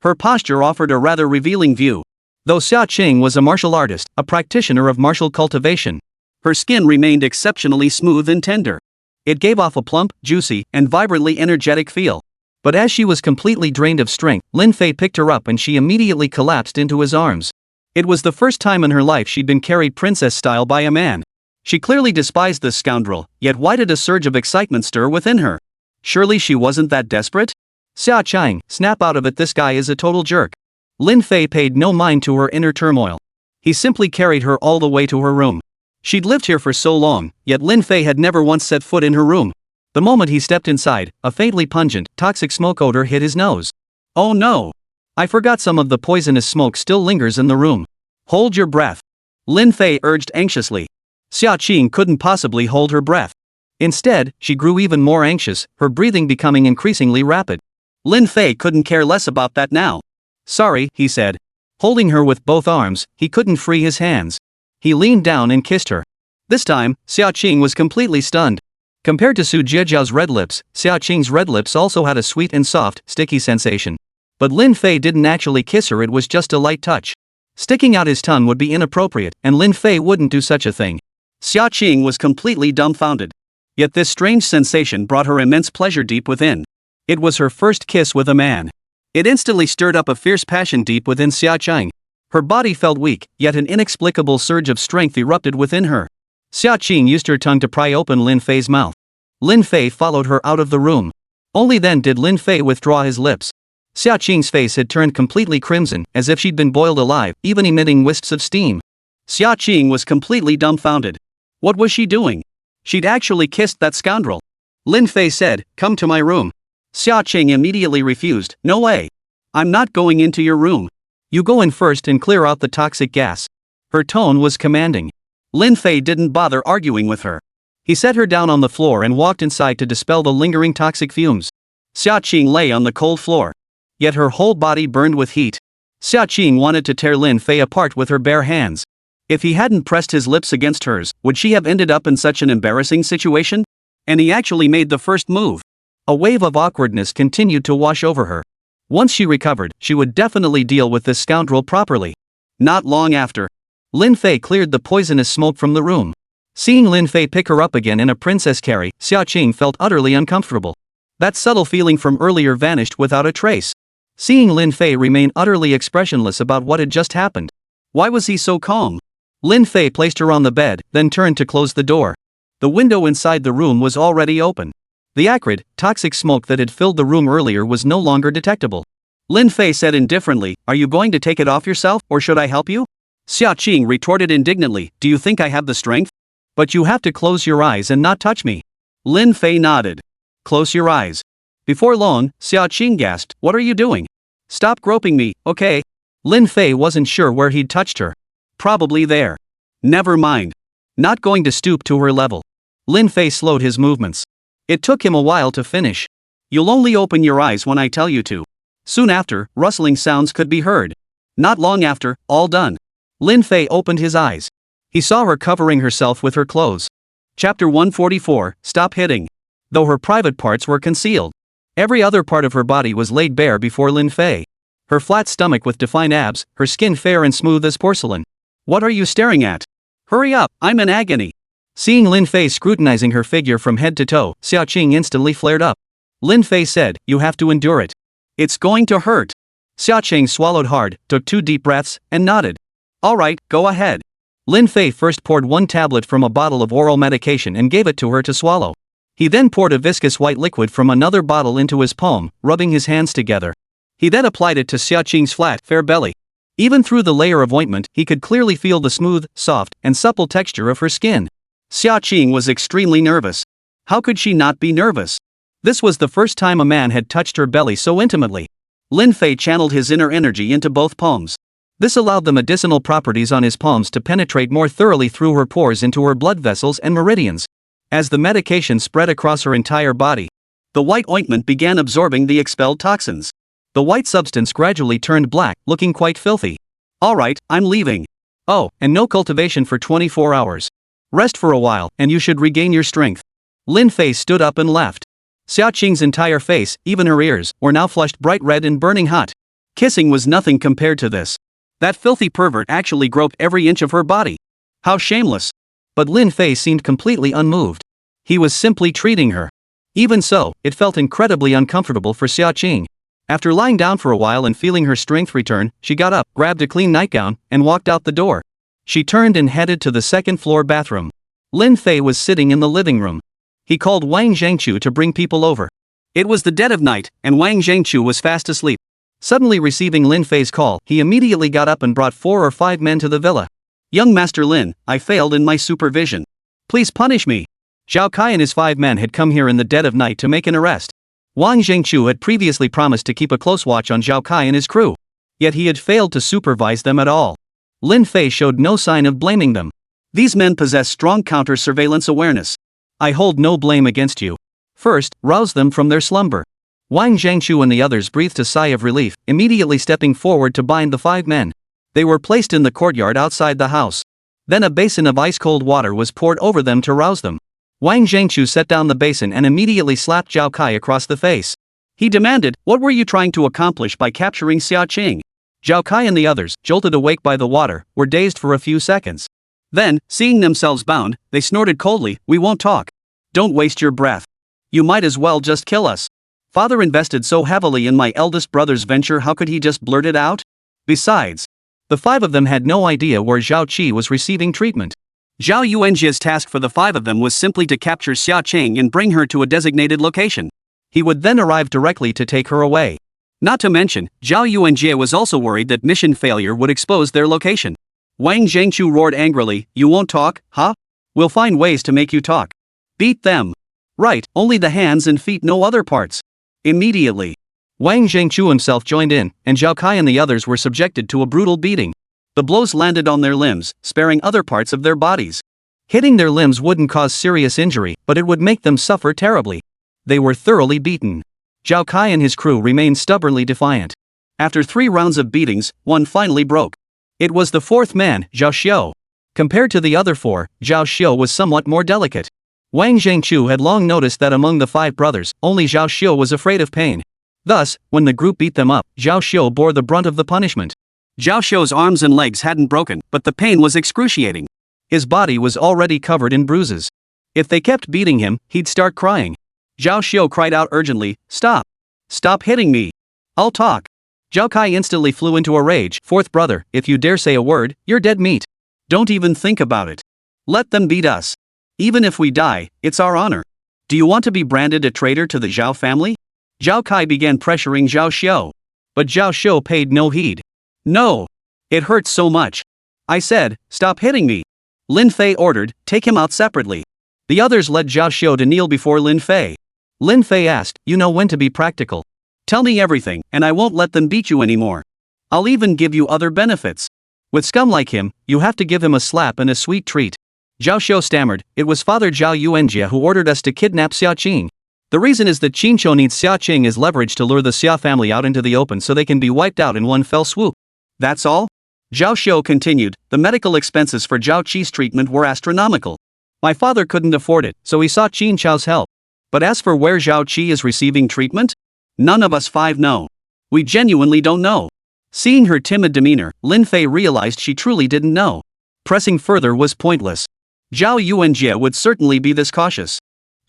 Her posture offered a rather revealing view. Though Xiaoqing was a martial artist, a practitioner of martial cultivation, her skin remained exceptionally smooth and tender. It gave off a plump, juicy, and vibrantly energetic feel. But as she was completely drained of strength, Lin Fei picked her up and she immediately collapsed into his arms. It was the first time in her life she'd been carried princess-style by a man. She clearly despised this scoundrel, yet why did a surge of excitement stir within her? Surely she wasn't that desperate? Xiaoqing, snap out of it, this guy is a total jerk. Lin Fei paid no mind to her inner turmoil. He simply carried her all the way to her room. She'd lived here for so long, yet Lin Fei had never once set foot in her room. The moment he stepped inside, a faintly pungent, toxic smoke odor hit his nose. Oh no! I forgot some of the poisonous smoke still lingers in the room. Hold your breath. Lin Fei urged anxiously. Xia Qing couldn't possibly hold her breath. Instead, she grew even more anxious, her breathing becoming increasingly rapid. Lin Fei couldn't care less about that now. Sorry, he said. Holding her with both arms, he couldn't free his hands. He leaned down and kissed her. This time, Xia Qing was completely stunned. Compared to Su Jiejiao's red lips, Xia Qing's red lips also had a sweet and soft, sticky sensation. But Lin Fei didn't actually kiss her, it was just a light touch. Sticking out his tongue would be inappropriate, and Lin Fei wouldn't do such a thing. Xia Qing was completely dumbfounded. Yet this strange sensation brought her immense pleasure deep within. It was her first kiss with a man. It instantly stirred up a fierce passion deep within Xia Qing. Her body felt weak, yet an inexplicable surge of strength erupted within her. Xia Qing used her tongue to pry open Lin Fei's mouth. Lin Fei followed her out of the room. Only then did Lin Fei withdraw his lips. Xia Qing's face had turned completely crimson, as if she'd been boiled alive, even emitting wisps of steam. Xia Qing was completely dumbfounded. What was she doing? She'd actually kissed that scoundrel. Lin Fei said, "Come to my room." Xia Qing immediately refused. "No way. I'm not going into your room. You go in first and clear out the toxic gas." Her tone was commanding. Lin Fei didn't bother arguing with her. He set her down on the floor and walked inside to dispel the lingering toxic fumes. Xia Qing lay on the cold floor. Yet her whole body burned with heat. Xia Qing wanted to tear Lin Fei apart with her bare hands. If he hadn't pressed his lips against hers, would she have ended up in such an embarrassing situation? And he actually made the first move. A wave of awkwardness continued to wash over her. Once she recovered, she would definitely deal with this scoundrel properly. Not long after, Lin Fei cleared the poisonous smoke from the room. Seeing Lin Fei pick her up again in a princess carry, Xia Qing felt utterly uncomfortable. That subtle feeling from earlier vanished without a trace. Seeing Lin Fei remain utterly expressionless about what had just happened. Why was he so calm? Lin Fei placed her on the bed, then turned to close the door. The window inside the room was already open. The acrid, toxic smoke that had filled the room earlier was no longer detectable. Lin Fei said indifferently, "Are you going to take it off yourself, or should I help you?" Xia Qing retorted indignantly, "Do you think I have the strength? But you have to close your eyes and not touch me." Lin Fei nodded. "Close your eyes." Before long, Xia Qing gasped, "What are you doing? Stop groping me, okay?" Lin Fei wasn't sure where he'd touched her. Probably there. Never mind. Not going to stoop to her level. Lin Fei slowed his movements. It took him a while to finish. "You'll only open your eyes when I tell you to." Soon after, rustling sounds could be heard. Not long after, all done. Lin Fei opened his eyes. He saw her covering herself with her clothes. Chapter 144, Stop Hitting. Though her private parts were concealed, every other part of her body was laid bare before Lin Fei. Her flat stomach with defined abs, her skin fair and smooth as porcelain. "What are you staring at? Hurry up, I'm in agony." Seeing Lin Fei scrutinizing her figure from head to toe, Xia Qing instantly flared up. Lin Fei said, "You have to endure it. It's going to hurt." Xia Qing swallowed hard, took 2 deep breaths, and nodded. "All right, go ahead." Lin Fei first poured 1 tablet from a bottle of oral medication and gave it to her to swallow. He then poured a viscous white liquid from another bottle into his palm, rubbing his hands together. He then applied it to Xia Qing's flat, fair belly. Even through the layer of ointment, he could clearly feel the smooth, soft, and supple texture of her skin. Xia Qing was extremely nervous. How could she not be nervous? This was the first time a man had touched her belly so intimately. Lin Fei channeled his inner energy into both palms. This allowed the medicinal properties on his palms to penetrate more thoroughly through her pores into her blood vessels and meridians. As the medication spread across her entire body, the white ointment began absorbing the expelled toxins. The white substance gradually turned black, looking quite filthy. "All right, I'm leaving. Oh, and no cultivation for 24 hours. Rest for a while, and you should regain your strength." Lin Fei stood up and left. Xia Qing's entire face, even her ears, were now flushed bright red and burning hot. Kissing was nothing compared to this. That filthy pervert actually groped every inch of her body. How shameless. But Lin Fei seemed completely unmoved. He was simply treating her. Even so, it felt incredibly uncomfortable for Xia Qing. After lying down for a while and feeling her strength return, she got up, grabbed a clean nightgown, and walked out the door. She turned and headed to the second-floor bathroom. Lin Fei was sitting in the living room. He called Wang Zhangqiu to bring people over. It was the dead of night, and Wang Zhangqiu was fast asleep. Suddenly receiving Lin Fei's call, he immediately got up and brought 4 or 5 men to the villa. Young Master Lin, I failed in my supervision. Please punish me. Zhao Kai and his 5 men had come here in the dead of night to make an arrest. Wang Zhengqiu had previously promised to keep a close watch on Zhao Kai and his crew. Yet he had failed to supervise them at all. Lin Fei showed no sign of blaming them. These men possess strong counter-surveillance awareness. I hold no blame against you. First, rouse them from their slumber. Wang Zhengqiu and the others breathed a sigh of relief, immediately stepping forward to bind the 5 men. They were placed in the courtyard outside the house. Then a basin of ice-cold water was poured over them to rouse them. Wang Zhengqiu set down the basin and immediately slapped Zhao Kai across the face. He demanded, "What were you trying to accomplish by capturing Xia Qing?" Zhao Kai and the others, jolted awake by the water, were dazed for a few seconds. Then, seeing themselves bound, they snorted coldly, "We won't talk. Don't waste your breath. You might as well just kill us. Father invested so heavily in my eldest brother's venture, how could he just blurt it out? Besides, the 5 of them had no idea where Zhao Qi was receiving treatment. Zhao Yuanjia's task for the 5 of them was simply to capture Xia Qing and bring her to a designated location. He would then arrive directly to take her away. Not to mention, Zhao Yuanjia was also worried that mission failure would expose their location. Wang Zhengqiu roared angrily, "You won't talk, huh? We'll find ways to make you talk. Beat them. Right, only the hands and feet, no other parts." Immediately, Wang Zhengqiu himself joined in, and Zhao Kai and the others were subjected to a brutal beating. The blows landed on their limbs, sparing other parts of their bodies. Hitting their limbs wouldn't cause serious injury, but it would make them suffer terribly. They were thoroughly beaten. Zhao Kai and his crew remained stubbornly defiant. After 3 rounds of beatings, one finally broke. It was the 4th man, Zhao Xiu. Compared to the other 4, Zhao Xiu was somewhat more delicate. Wang Zhengqiu had long noticed that among the 5 brothers, only Zhao Xiu was afraid of pain. Thus, when the group beat them up, Zhao Xiu bore the brunt of the punishment. Zhao Xiu's arms and legs hadn't broken, but the pain was excruciating. His body was already covered in bruises. If they kept beating him, he'd start crying. Zhao Xiu cried out urgently, "Stop! Stop hitting me! I'll talk!" Zhao Kai instantly flew into a rage. "4th brother, if you dare say a word, you're dead meat. Don't even think about it. Let them beat us. Even if we die, it's our honor. Do you want to be branded a traitor to the Zhao family?" Zhao Kai began pressuring Zhao Xiu. But Zhao Xiu paid no heed. "No. It hurts so much. I said, stop hitting me." Lin Fei ordered, "Take him out separately." The others led Zhao Xiu to kneel before Lin Fei. Lin Fei asked, "You know when to be practical. Tell me everything, and I won't let them beat you anymore. I'll even give you other benefits. With scum like him, you have to give him a slap and a sweet treat." Zhao Xiu stammered, "It was Father Zhao Yuanjia who ordered us to kidnap Xia Qing. The reason is that Qinqiu needs Xia Qing as leverage to lure the Xia family out into the open so they can be wiped out in one fell swoop." "That's all?" Zhao Xiu continued, "The medical expenses for Zhao Qi's treatment were astronomical. My father couldn't afford it, so he sought Qin Chao's help. But as for where Zhao Qi is receiving treatment, none of us 5 know. We genuinely don't know." Seeing her timid demeanor, Lin Fei realized she truly didn't know. Pressing further was pointless. Zhao Yuanjia would certainly be this cautious.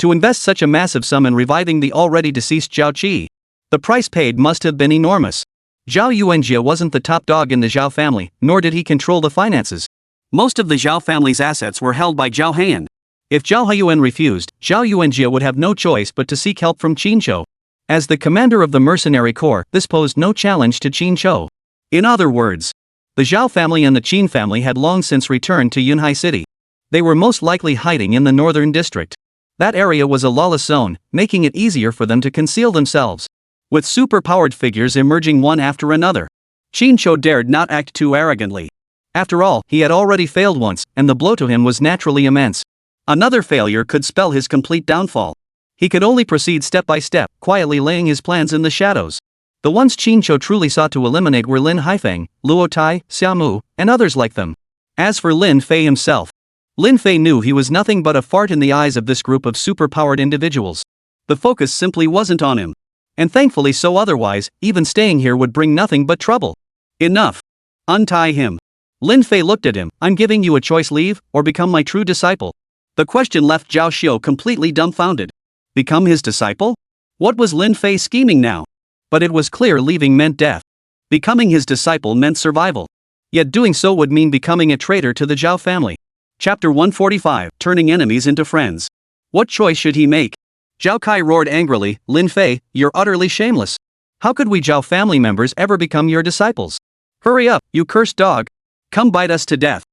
To invest such a massive sum in reviving the already deceased Zhao Qi, the price paid must have been enormous. Zhao Yuanjia wasn't the top dog in the Zhao family, nor did he control the finances. Most of the Zhao family's assets were held by Zhao Haiyan. If Zhao Haiyuan refused, Zhao Yuanjia would have no choice but to seek help from Qinqiu. As the commander of the mercenary corps, this posed no challenge to Qinqiu. In other words, the Zhao family and the Qin family had long since returned to Yunhai City. They were most likely hiding in the northern district. That area was a lawless zone, making it easier for them to conceal themselves. With super-powered figures emerging one after another, Qinqiu dared not act too arrogantly. After all, he had already failed once, and the blow to him was naturally immense. Another failure could spell his complete downfall. He could only proceed step by step, quietly laying his plans in the shadows. The ones Qinqiu truly sought to eliminate were Lin Haifeng, Luo Tai, Xiaomu, and others like them. As for Lin Fei himself, Lin Fei knew he was nothing but a fart in the eyes of this group of super-powered individuals. The focus simply wasn't on him. And thankfully so, otherwise, even staying here would bring nothing but trouble. Enough. Untie him. Lin Fei looked at him. "I'm giving you a choice: leave, or become my true disciple." The question left Zhao Xiu completely dumbfounded. Become his disciple? What was Lin Fei scheming now? But it was clear leaving meant death. Becoming his disciple meant survival. Yet doing so would mean becoming a traitor to the Zhao family. Chapter 145, Turning Enemies into Friends. What choice should he make? Zhao Kai roared angrily, "Lin Fei, you're utterly shameless. How could we Zhao family members ever become your disciples? Hurry up, you cursed dog. Come bite us to death."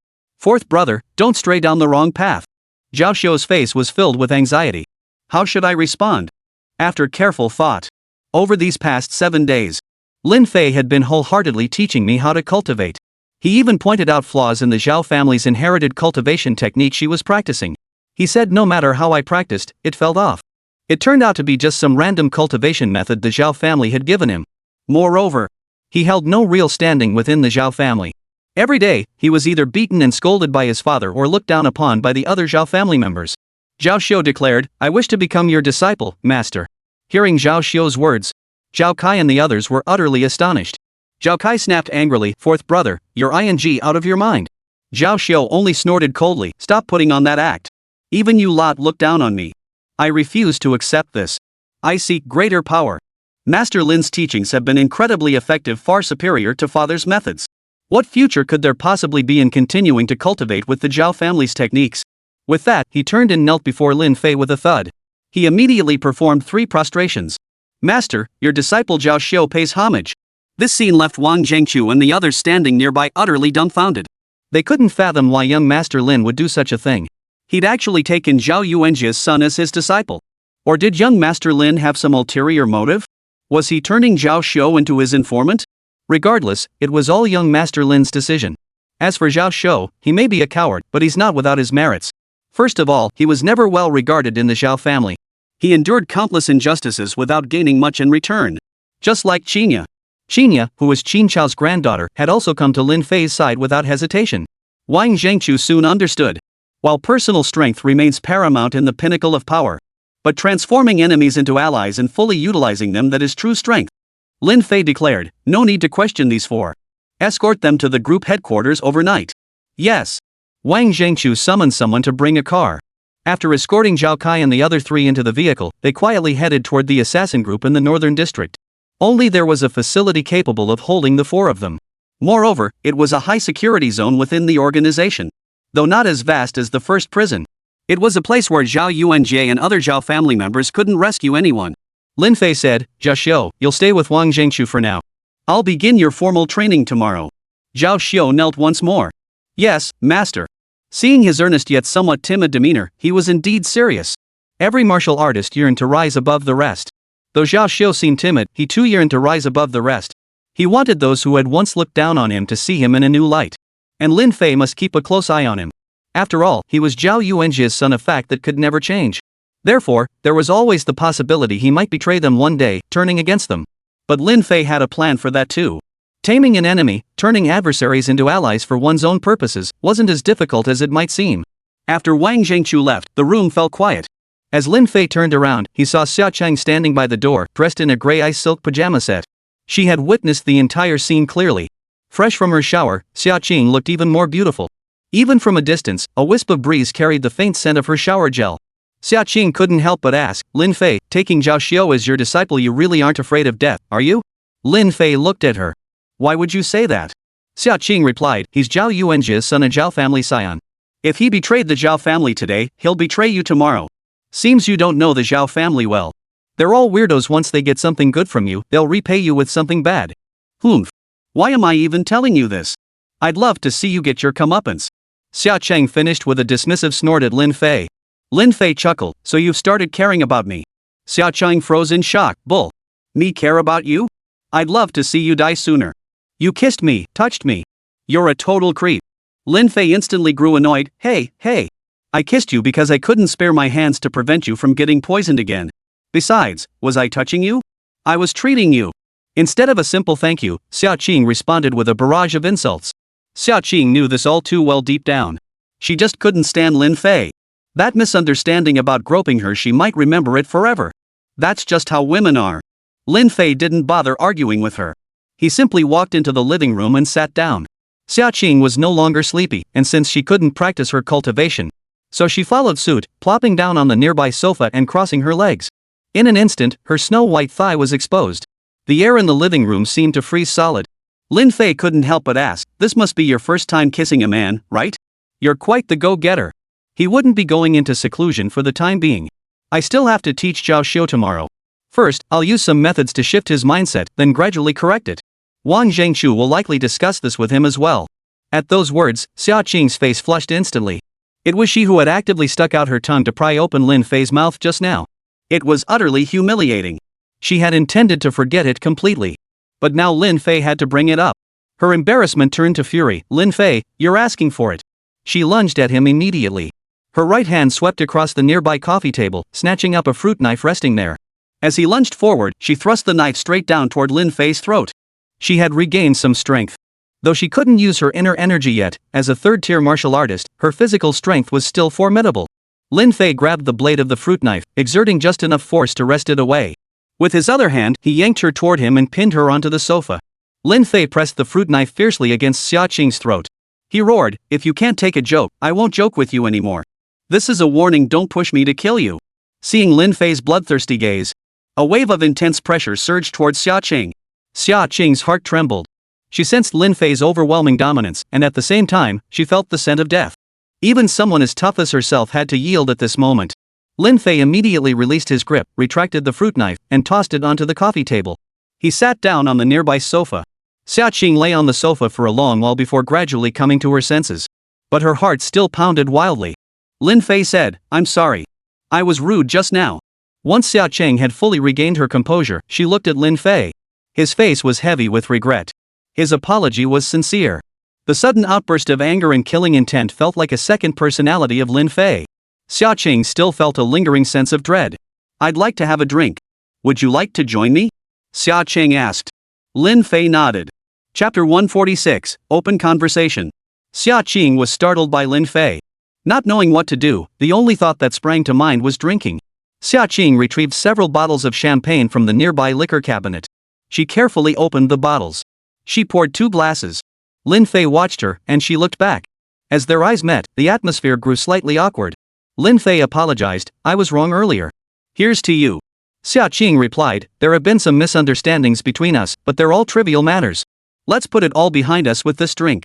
Fourth brother, don't stray down the wrong path. Zhao Xiu's face was filled with anxiety. How should I respond? After careful thought. Over these past 7 days, Lin Fei had been wholeheartedly teaching me how to cultivate. He even pointed out flaws in the Zhao family's inherited cultivation technique she was practicing. He said no matter how I practiced, it fell off. It turned out to be just some random cultivation method the Zhao family had given him. Moreover, he held no real standing within the Zhao family. Every day, he was either beaten and scolded by his father or looked down upon by the other Zhao family members. Zhao Xiu declared, I wish to become your disciple, master. Hearing Zhao Xiu's words, Zhao Kai and the others were utterly astonished. Zhao Kai snapped angrily, fourth brother, you're ing out of your mind. Zhao Xiu only snorted coldly, stop putting on that act. Even you lot look down on me. I refuse to accept this. I seek greater power. Master Lin's teachings have been incredibly effective, far superior to father's methods. What future could there possibly be in continuing to cultivate with the Zhao family's techniques? With that, he turned and knelt before Lin Fei with a thud. He immediately performed 3 prostrations. Master, your disciple Zhao Xiu pays homage. This scene left Wang Zhengqiu and the others standing nearby utterly dumbfounded. They couldn't fathom why young Master Lin would do such a thing. He'd actually taken Zhao Yuanjia's son as his disciple. Or did young Master Lin have some ulterior motive? Was he turning Zhao Xiu into his informant? Regardless, it was all young Master Lin's decision. As for Zhao Xiu, he may be a coward, but he's not without his merits. First of all, he was never well regarded in the Zhao family. He endured countless injustices without gaining much in return. Just like Qinya. Qinya, who was Qin Chao's granddaughter, had also come to Lin Fei's side without hesitation. Wang Zhengqiu soon understood. While personal strength remains paramount in the pinnacle of power, but transforming enemies into allies and fully utilizing them, that is true strength. Lin Fei declared, no need to question these 4. Escort them to the group headquarters overnight. Yes. Wang Zhengqiu summoned someone to bring a car. After escorting Zhao Kai and the other 3 into the vehicle, they quietly headed toward the assassin group in the northern district. Only there was a facility capable of holding the 4 of them. Moreover, it was a high-security zone within the organization. Though not as vast as the first prison, it was a place where Zhao Yuanjie and other Zhao family members couldn't rescue anyone. Lin Fei said, Zhao Xiu, you'll stay with Wang Zhengqiu for now. I'll begin your formal training tomorrow. Zhao Xiu knelt once more. Yes, master. Seeing his earnest yet somewhat timid demeanor, he was indeed serious. Every martial artist yearned to rise above the rest. Though Zhao Xiu seemed timid, he too yearned to rise above the rest. He wanted those who had once looked down on him to see him in a new light. And Lin Fei must keep a close eye on him. After all, he was Zhao Yuanjia's son, a fact that could never change. Therefore, there was always the possibility he might betray them one day, turning against them. But Lin Fei had a plan for that too. Taming an enemy, turning adversaries into allies for one's own purposes, wasn't as difficult as it might seem. After Wang Zhengqiu left, the room fell quiet. As Lin Fei turned around, he saw Xia Cheng standing by the door, dressed in a gray ice silk pajama set. She had witnessed the entire scene clearly. Fresh from her shower, Xia Cheng looked even more beautiful. Even from a distance, a wisp of breeze carried the faint scent of her shower gel. Xia Qing couldn't help but ask, Lin Fei, taking Zhao Xiu as your disciple, you really aren't afraid of death, are you? Lin Fei looked at her. Why would you say that? Xia Qing replied, he's Zhao Yuanjia's son, a Zhao family scion. If he betrayed the Zhao family today, he'll betray you tomorrow. Seems you don't know the Zhao family well. They're all weirdos. Once they get something good from you, they'll repay you with something bad. Humph. Why am I even telling you this? I'd love to see you get your comeuppance. Xia Cheng finished with a dismissive snort at Lin Fei. Lin Fei chuckled, so you've started caring about me. Xia Cheng froze in shock, bull. Me care about you? I'd love to see you die sooner. You kissed me, touched me. You're a total creep. Lin Fei instantly grew annoyed, hey. I kissed you because I couldn't spare my hands to prevent you from getting poisoned again. Besides, was I touching you? I was treating you. Instead of a simple thank you, Xia Qing responded with a barrage of insults. Xia Qing knew this all too well deep down. She just couldn't stand Lin Fei. That misunderstanding about groping her, she might remember it forever. That's just how women are. Lin Fei didn't bother arguing with her. He simply walked into the living room and sat down. Xia Qing was no longer sleepy, and since she couldn't practice her cultivation, so she followed suit, plopping down on the nearby sofa and crossing her legs. In an instant, her snow-white thigh was exposed. The air in the living room seemed to freeze solid. Lin Fei couldn't help but ask, this must be your first time kissing a man, right? You're quite the go-getter. He wouldn't be going into seclusion for the time being. I still have to teach Zhao Xiu tomorrow. First, I'll use some methods to shift his mindset, then gradually correct it. Wang Zhengqiu will likely discuss this with him as well. At those words, Xia Qing's face flushed instantly. It was she who had actively stuck out her tongue to pry open Lin Fei's mouth just now. It was utterly humiliating. She had intended to forget it completely. But now Lin Fei had to bring it up. Her embarrassment turned to fury. Lin Fei, you're asking for it. She lunged at him immediately. Her right hand swept across the nearby coffee table, snatching up a fruit knife resting there. As he lunged forward, she thrust the knife straight down toward Lin Fei's throat. She had regained some strength. Though she couldn't use her inner energy yet, as a third-tier martial artist, her physical strength was still formidable. Lin Fei grabbed the blade of the fruit knife, exerting just enough force to wrest it away. With his other hand, he yanked her toward him and pinned her onto the sofa. Lin Fei pressed the fruit knife fiercely against Xia Qing's throat. He roared, if you can't take a joke, I won't joke with you anymore. This is a warning, don't push me to kill you. Seeing Lin Fei's bloodthirsty gaze, a wave of intense pressure surged towards Xia Qing. Xia Qing's heart trembled. She sensed Lin Fei's overwhelming dominance, and at the same time, she felt the scent of death. Even someone as tough as herself had to yield at this moment. Lin Fei immediately released his grip, retracted the fruit knife, and tossed it onto the coffee table. He sat down on the nearby sofa. Xia Qing lay on the sofa for a long while before gradually coming to her senses. But her heart still pounded wildly. Lin Fei said, I'm sorry. I was rude just now. Once Xia Qing had fully regained her composure, she looked at Lin Fei. His face was heavy with regret. His apology was sincere. The sudden outburst of anger and killing intent felt like a second personality of Lin Fei. Xia Qing still felt a lingering sense of dread. I'd like to have a drink. Would you like to join me? Xia Qing asked. Lin Fei nodded. Chapter 146, Open Conversation. Xia Qing was startled by Lin Fei. Not knowing what to do, the only thought that sprang to mind was drinking. Xia Qing retrieved several bottles of champagne from the nearby liquor cabinet. She carefully opened the bottles. She poured 2 glasses. Lin Fei watched her, and she looked back. As their eyes met, the atmosphere grew slightly awkward. Lin Fei apologized, I was wrong earlier. Here's to you. Xia Qing replied, there have been some misunderstandings between us, but they're all trivial matters. Let's put it all behind us with this drink.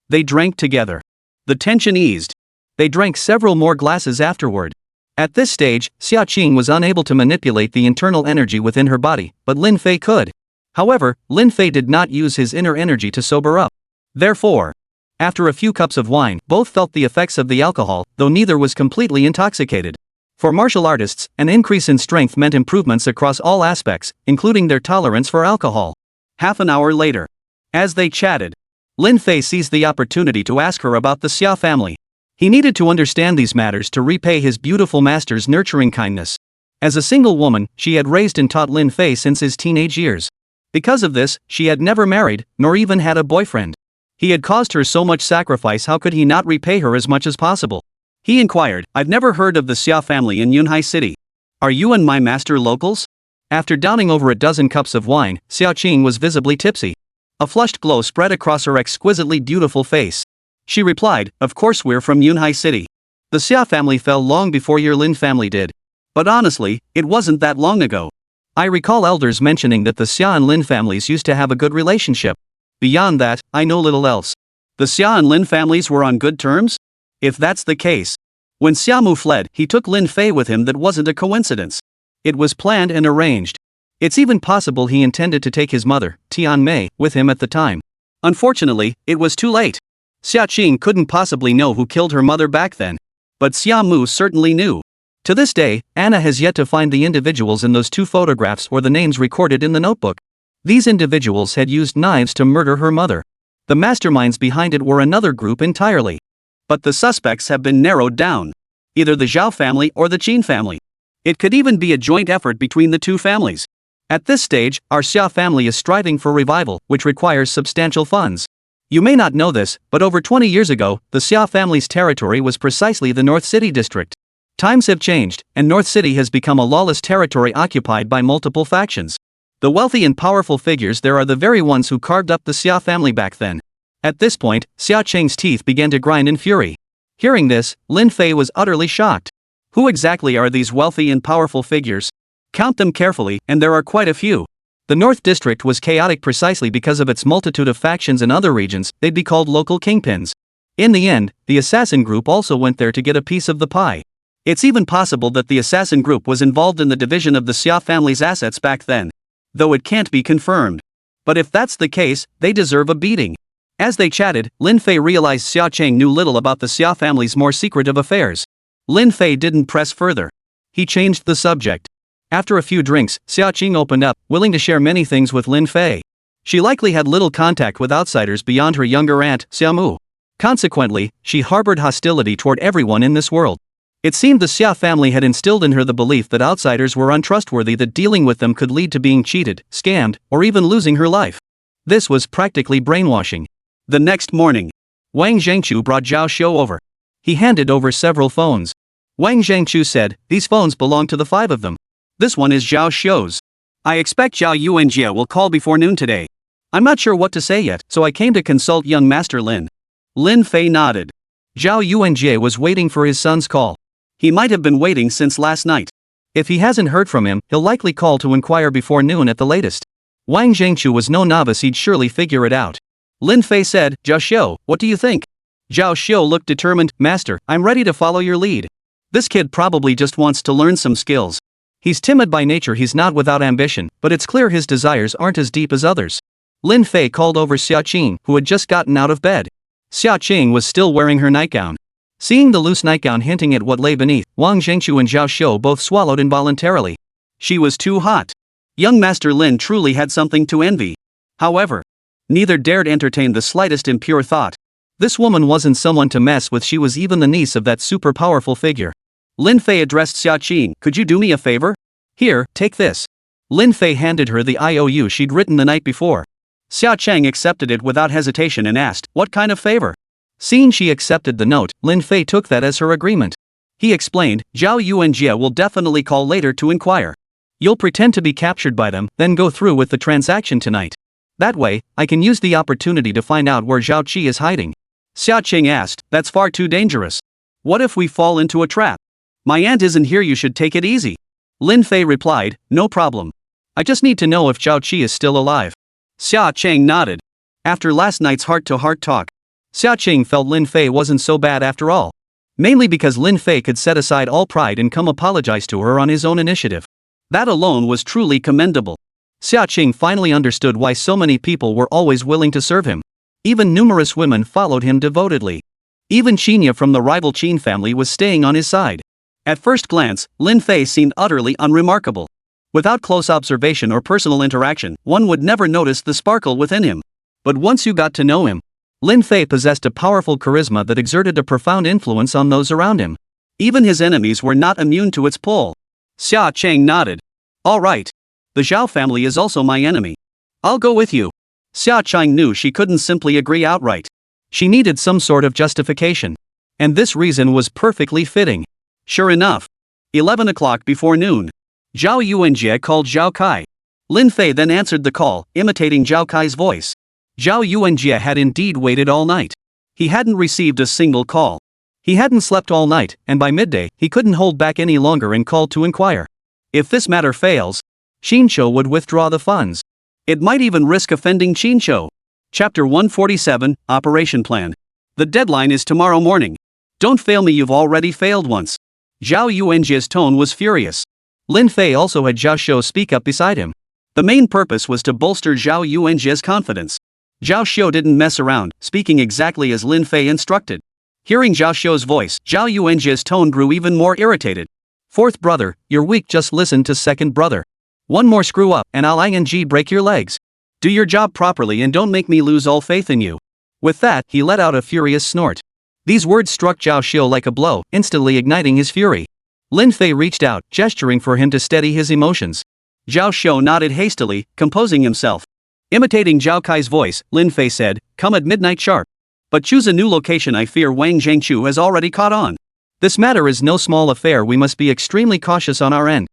They drank together. The tension eased. They drank several more glasses afterward. At this stage, Xia Qing was unable to manipulate the internal energy within her body, but Lin Fei could. However, Lin Fei did not use his inner energy to sober up. Therefore, after a few cups of wine, both felt the effects of the alcohol, though neither was completely intoxicated. For martial artists, an increase in strength meant improvements across all aspects, including their tolerance for alcohol. Half an hour later, as they chatted, Lin Fei seized the opportunity to ask her about the Xia family. He needed to understand these matters to repay his beautiful master's nurturing kindness. As a single woman, she had raised and taught Lin Fei since his teenage years. Because of this, she had never married, nor even had a boyfriend. He had caused her so much sacrifice, how could he not repay her as much as possible? He inquired, I've never heard of the Xia family in Yunhai City. Are you and my master locals? After downing over a dozen cups of wine, Xia Qing was visibly tipsy. A flushed glow spread across her exquisitely beautiful face. She replied, of course we're from Yunhai City. The Xia family fell long before your Lin family did. But honestly, it wasn't that long ago. I recall elders mentioning that the Xia and Lin families used to have a good relationship. Beyond that, I know little else. The Xia and Lin families were on good terms? If that's the case. When Xiaomu fled, he took Lin Fei with him. That wasn't a coincidence. It was planned and arranged. It's even possible he intended to take his mother, Tian Mei, with him at the time. Unfortunately, it was too late. Xia Qing couldn't possibly know who killed her mother back then. But Xiaomu certainly knew. To this day, Anna has yet to find the individuals in those 2 photographs or the names recorded in the notebook. These individuals had used knives to murder her mother. The masterminds behind it were another group entirely. But the suspects have been narrowed down. Either the Zhao family or the Qin family. It could even be a joint effort between the 2 families. At this stage, our Xia family is striving for revival, which requires substantial funds. You may not know this, but over 20 years ago, the Xia family's territory was precisely the North City district. Times have changed, and North City has become a lawless territory occupied by multiple factions. The wealthy and powerful figures there are the very ones who carved up the Xia family back then. At this point, Xia Qing's teeth began to grind in fury. Hearing this, Lin Fei was utterly shocked. Who exactly are these wealthy and powerful figures? Count them carefully, and there are quite a few. The North District was chaotic precisely because of its multitude of factions. In other regions, they'd be called local kingpins. In the end, the assassin group also went there to get a piece of the pie. It's even possible that the assassin group was involved in the division of the Xia family's assets back then. Though it can't be confirmed. But if that's the case, they deserve a beating. As they chatted, Lin Fei realized Xia Cheng knew little about the Xia family's more secretive affairs. Lin Fei didn't press further. He changed the subject. After a few drinks, Xia Cheng opened up, willing to share many things with Lin Fei. She likely had little contact with outsiders beyond her younger aunt, Xia Mu. Consequently, she harbored hostility toward everyone in this world. It seemed the Xia family had instilled in her the belief that outsiders were untrustworthy, that dealing with them could lead to being cheated, scammed, or even losing her life. This was practically brainwashing. The next morning, Wang Zhangqiu brought Zhao Xiu over. He handed over several phones. Wang Zhangqiu said, "These phones belong to the 5 of them. This one is Zhao Xiu's. I expect Zhao Yuanjie will call before noon today. I'm not sure what to say yet, so I came to consult young Master Lin." Lin Fei nodded. Zhao Yuanjie was waiting for his son's call. He might have been waiting since last night. If he hasn't heard from him, he'll likely call to inquire before noon at the latest. Wang Zhangqiu was no novice, he'd surely figure it out. Lin Fei said, "Zhao Xiu, what do you think?" Zhao Xiu looked determined. "Master, I'm ready to follow your lead. This kid probably just wants to learn some skills. He's timid by nature, he's not without ambition, but it's clear his desires aren't as deep as others." Lin Fei called over Xia Qing, who had just gotten out of bed. Xia Qing was still wearing her nightgown. Seeing the loose nightgown hinting at what lay beneath, Wang Zhangqiu and Zhao Xiu both swallowed involuntarily. She was too hot. Young Master Lin truly had something to envy. However, neither dared entertain the slightest impure thought. This woman wasn't someone to mess with, she was even the niece of that super powerful figure. Lin Fei addressed Xia Qing, "Could you do me a favor? Here, take this." Lin Fei handed her the IOU she'd written the night before. Xia Cheng accepted it without hesitation and asked, "What kind of favor?" Seeing she accepted the note, Lin Fei took that as her agreement. He explained, "Zhao Yuanjie will definitely call later to inquire. You'll pretend to be captured by them, then go through with the transaction tonight. That way, I can use the opportunity to find out where Zhao Qi is hiding." Xia Cheng asked, "That's far too dangerous. What if we fall into a trap? My aunt isn't here, you should take it easy." Lin Fei replied, "No problem. I just need to know if Zhao Qi is still alive." Xia Cheng nodded. After last night's heart-to-heart talk, Xia Cheng felt Lin Fei wasn't so bad after all. Mainly because Lin Fei could set aside all pride and come apologize to her on his own initiative. That alone was truly commendable. Xia Cheng finally understood why so many people were always willing to serve him. Even numerous women followed him devotedly. Even Qinya from the rival Qin family was staying on his side. At first glance, Lin Fei seemed utterly unremarkable. Without close observation or personal interaction, one would never notice the sparkle within him. But once you got to know him, Lin Fei possessed a powerful charisma that exerted a profound influence on those around him. Even his enemies were not immune to its pull. Xia Cheng nodded. "All right. The Zhao family is also my enemy. I'll go with you." Xia Cheng knew she couldn't simply agree outright. She needed some sort of justification. And this reason was perfectly fitting. Sure enough. 11 o'clock before noon. Zhao Yuanjie called Zhao Kai. Lin Fei then answered the call, imitating Zhao Kai's voice. Zhao Yuanjie had indeed waited all night. He hadn't received a single call. He hadn't slept all night, and by midday, he couldn't hold back any longer and called to inquire. If this matter fails, Qinshou would withdraw the funds. It might even risk offending Qinshou. Chapter 147, Operation Plan. The deadline is tomorrow morning. Don't fail me, you've already failed once. Zhao Yuanjie's tone was furious. Lin Fei also had Zhao Xiu speak up beside him. The main purpose was to bolster Zhao Yuanjie's confidence. Zhao Xiu didn't mess around, speaking exactly as Lin Fei instructed. Hearing Zhao Xiu's voice, Zhao Yuanjie's tone grew even more irritated. "Fourth brother, you're weak, just listen to second brother. One more screw up, and I'll break your legs. Do your job properly and don't make me lose all faith in you." With that, he let out a furious snort. These words struck Zhao Xiu like a blow, instantly igniting his fury. Lin Fei reached out, gesturing for him to steady his emotions. Zhao Xiu nodded hastily, composing himself. Imitating Zhao Kai's voice, Lin Fei said, "Come at midnight sharp. But choose a new location, I fear Wang Zhangqiu has already caught on. This matter is no small affair, we must be extremely cautious on our end."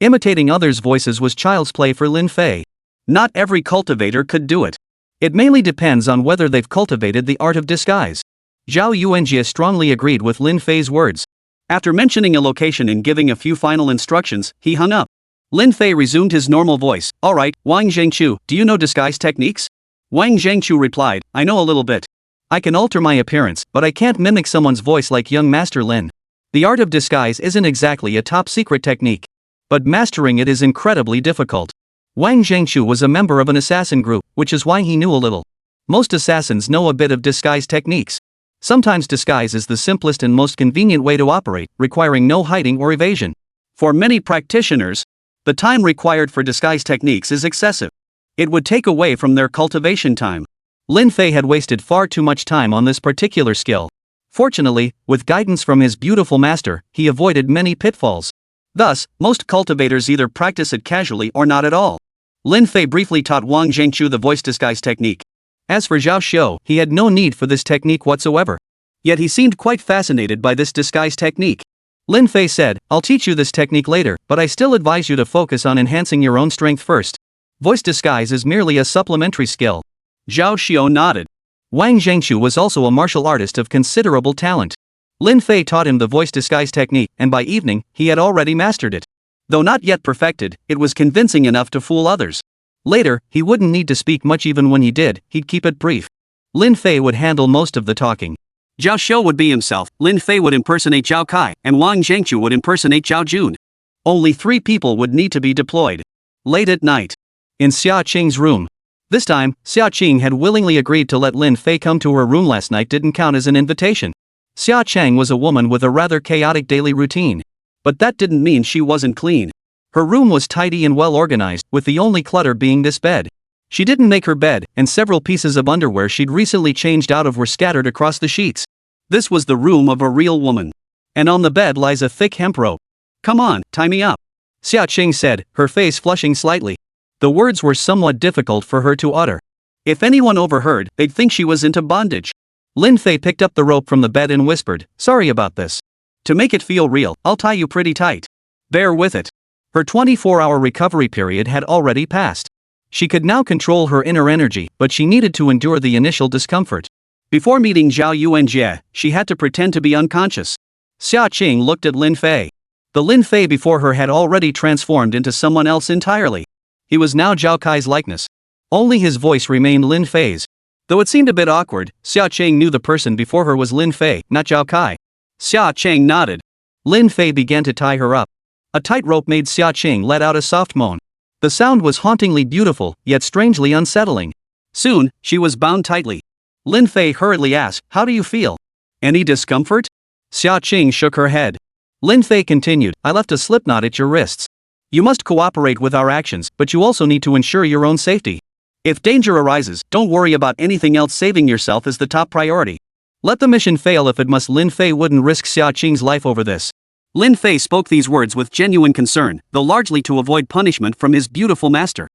Imitating others' voices was child's play for Lin Fei. Not every cultivator could do it. It mainly depends on whether they've cultivated the art of disguise. Zhao Yuanjie strongly agreed with Lin Fei's words. After mentioning a location and giving a few final instructions, he hung up. Lin Fei resumed his normal voice. "All right, Wang Zhangqiu, do you know disguise techniques?" Wang Zhangqiu replied, "I know a little bit. I can alter my appearance, but I can't mimic someone's voice like young Master Lin. The art of disguise isn't exactly a top-secret technique, but mastering it is incredibly difficult." Wang Zhangqiu was a member of an assassin group, which is why he knew a little. Most assassins know a bit of disguise techniques. Sometimes disguise is the simplest and most convenient way to operate, requiring no hiding or evasion. For many practitioners, the time required for disguise techniques is excessive. It would take away from their cultivation time. Lin Fei had wasted far too much time on this particular skill. Fortunately, with guidance from his beautiful master, he avoided many pitfalls. Thus, most cultivators either practice it casually or not at all. Lin Fei briefly taught Wang Zhengqiu the voice disguise technique. As for Zhao Xiu, he had no need for this technique whatsoever. Yet he seemed quite fascinated by this disguise technique. Lin Fei said, "I'll teach you this technique later, but I still advise you to focus on enhancing your own strength first. Voice disguise is merely a supplementary skill." Zhao Xiu nodded. Wang Zhengqiu was also a martial artist of considerable talent. Lin Fei taught him the voice disguise technique, and by evening, he had already mastered it. Though not yet perfected, it was convincing enough to fool others. Later, he wouldn't need to speak much. Even when he did, he'd keep it brief. Lin Fei would handle most of the talking. Zhao Xiu would be himself, Lin Fei would impersonate Zhao Kai, and Wang Zhengqiu would impersonate Zhao Jun. Only 3 people would need to be deployed. Late at night, in Xia Qing's room. This time, Xia Qing had willingly agreed to let Lin Fei come to her room last night. Didn't count as an invitation. Xia Chang was a woman with a rather chaotic daily routine. But that didn't mean she wasn't clean. Her room was tidy and well organized, with the only clutter being this bed. She didn't make her bed, and several pieces of underwear she'd recently changed out of were scattered across the sheets. This was the room of a real woman. And on the bed lies a thick hemp rope. "Come on, tie me up," Xia Qing said, her face flushing slightly. The words were somewhat difficult for her to utter. If anyone overheard, they'd think she was into bondage. Lin Fei picked up the rope from the bed and whispered, "Sorry about this. To make it feel real, I'll tie you pretty tight. Bear with it." Her 24-hour recovery period had already passed. She could now control her inner energy, but she needed to endure the initial discomfort. Before meeting Zhao Yuanjie, she had to pretend to be unconscious. Xia Qing looked at Lin Fei. The Lin Fei before her had already transformed into someone else entirely. He was now Zhao Kai's likeness. Only his voice remained Lin Fei's. Though it seemed a bit awkward, Xia Qing knew the person before her was Lin Fei, not Zhao Kai. Xia Qing nodded. Lin Fei began to tie her up. A tight rope made Xia Qing let out a soft moan. The sound was hauntingly beautiful, yet strangely unsettling. Soon, she was bound tightly. Lin Fei hurriedly asked, "How do you feel? Any discomfort?" Xia Qing shook her head. Lin Fei continued, "I left a slipknot at your wrists. You must cooperate with our actions, but you also need to ensure your own safety. If danger arises, don't worry about anything else. Saving yourself is the top priority. Let the mission fail if it must." Lin Fei wouldn't risk Xia Qing's life over this. Lin Fei spoke these words with genuine concern, though largely to avoid punishment from his beautiful master.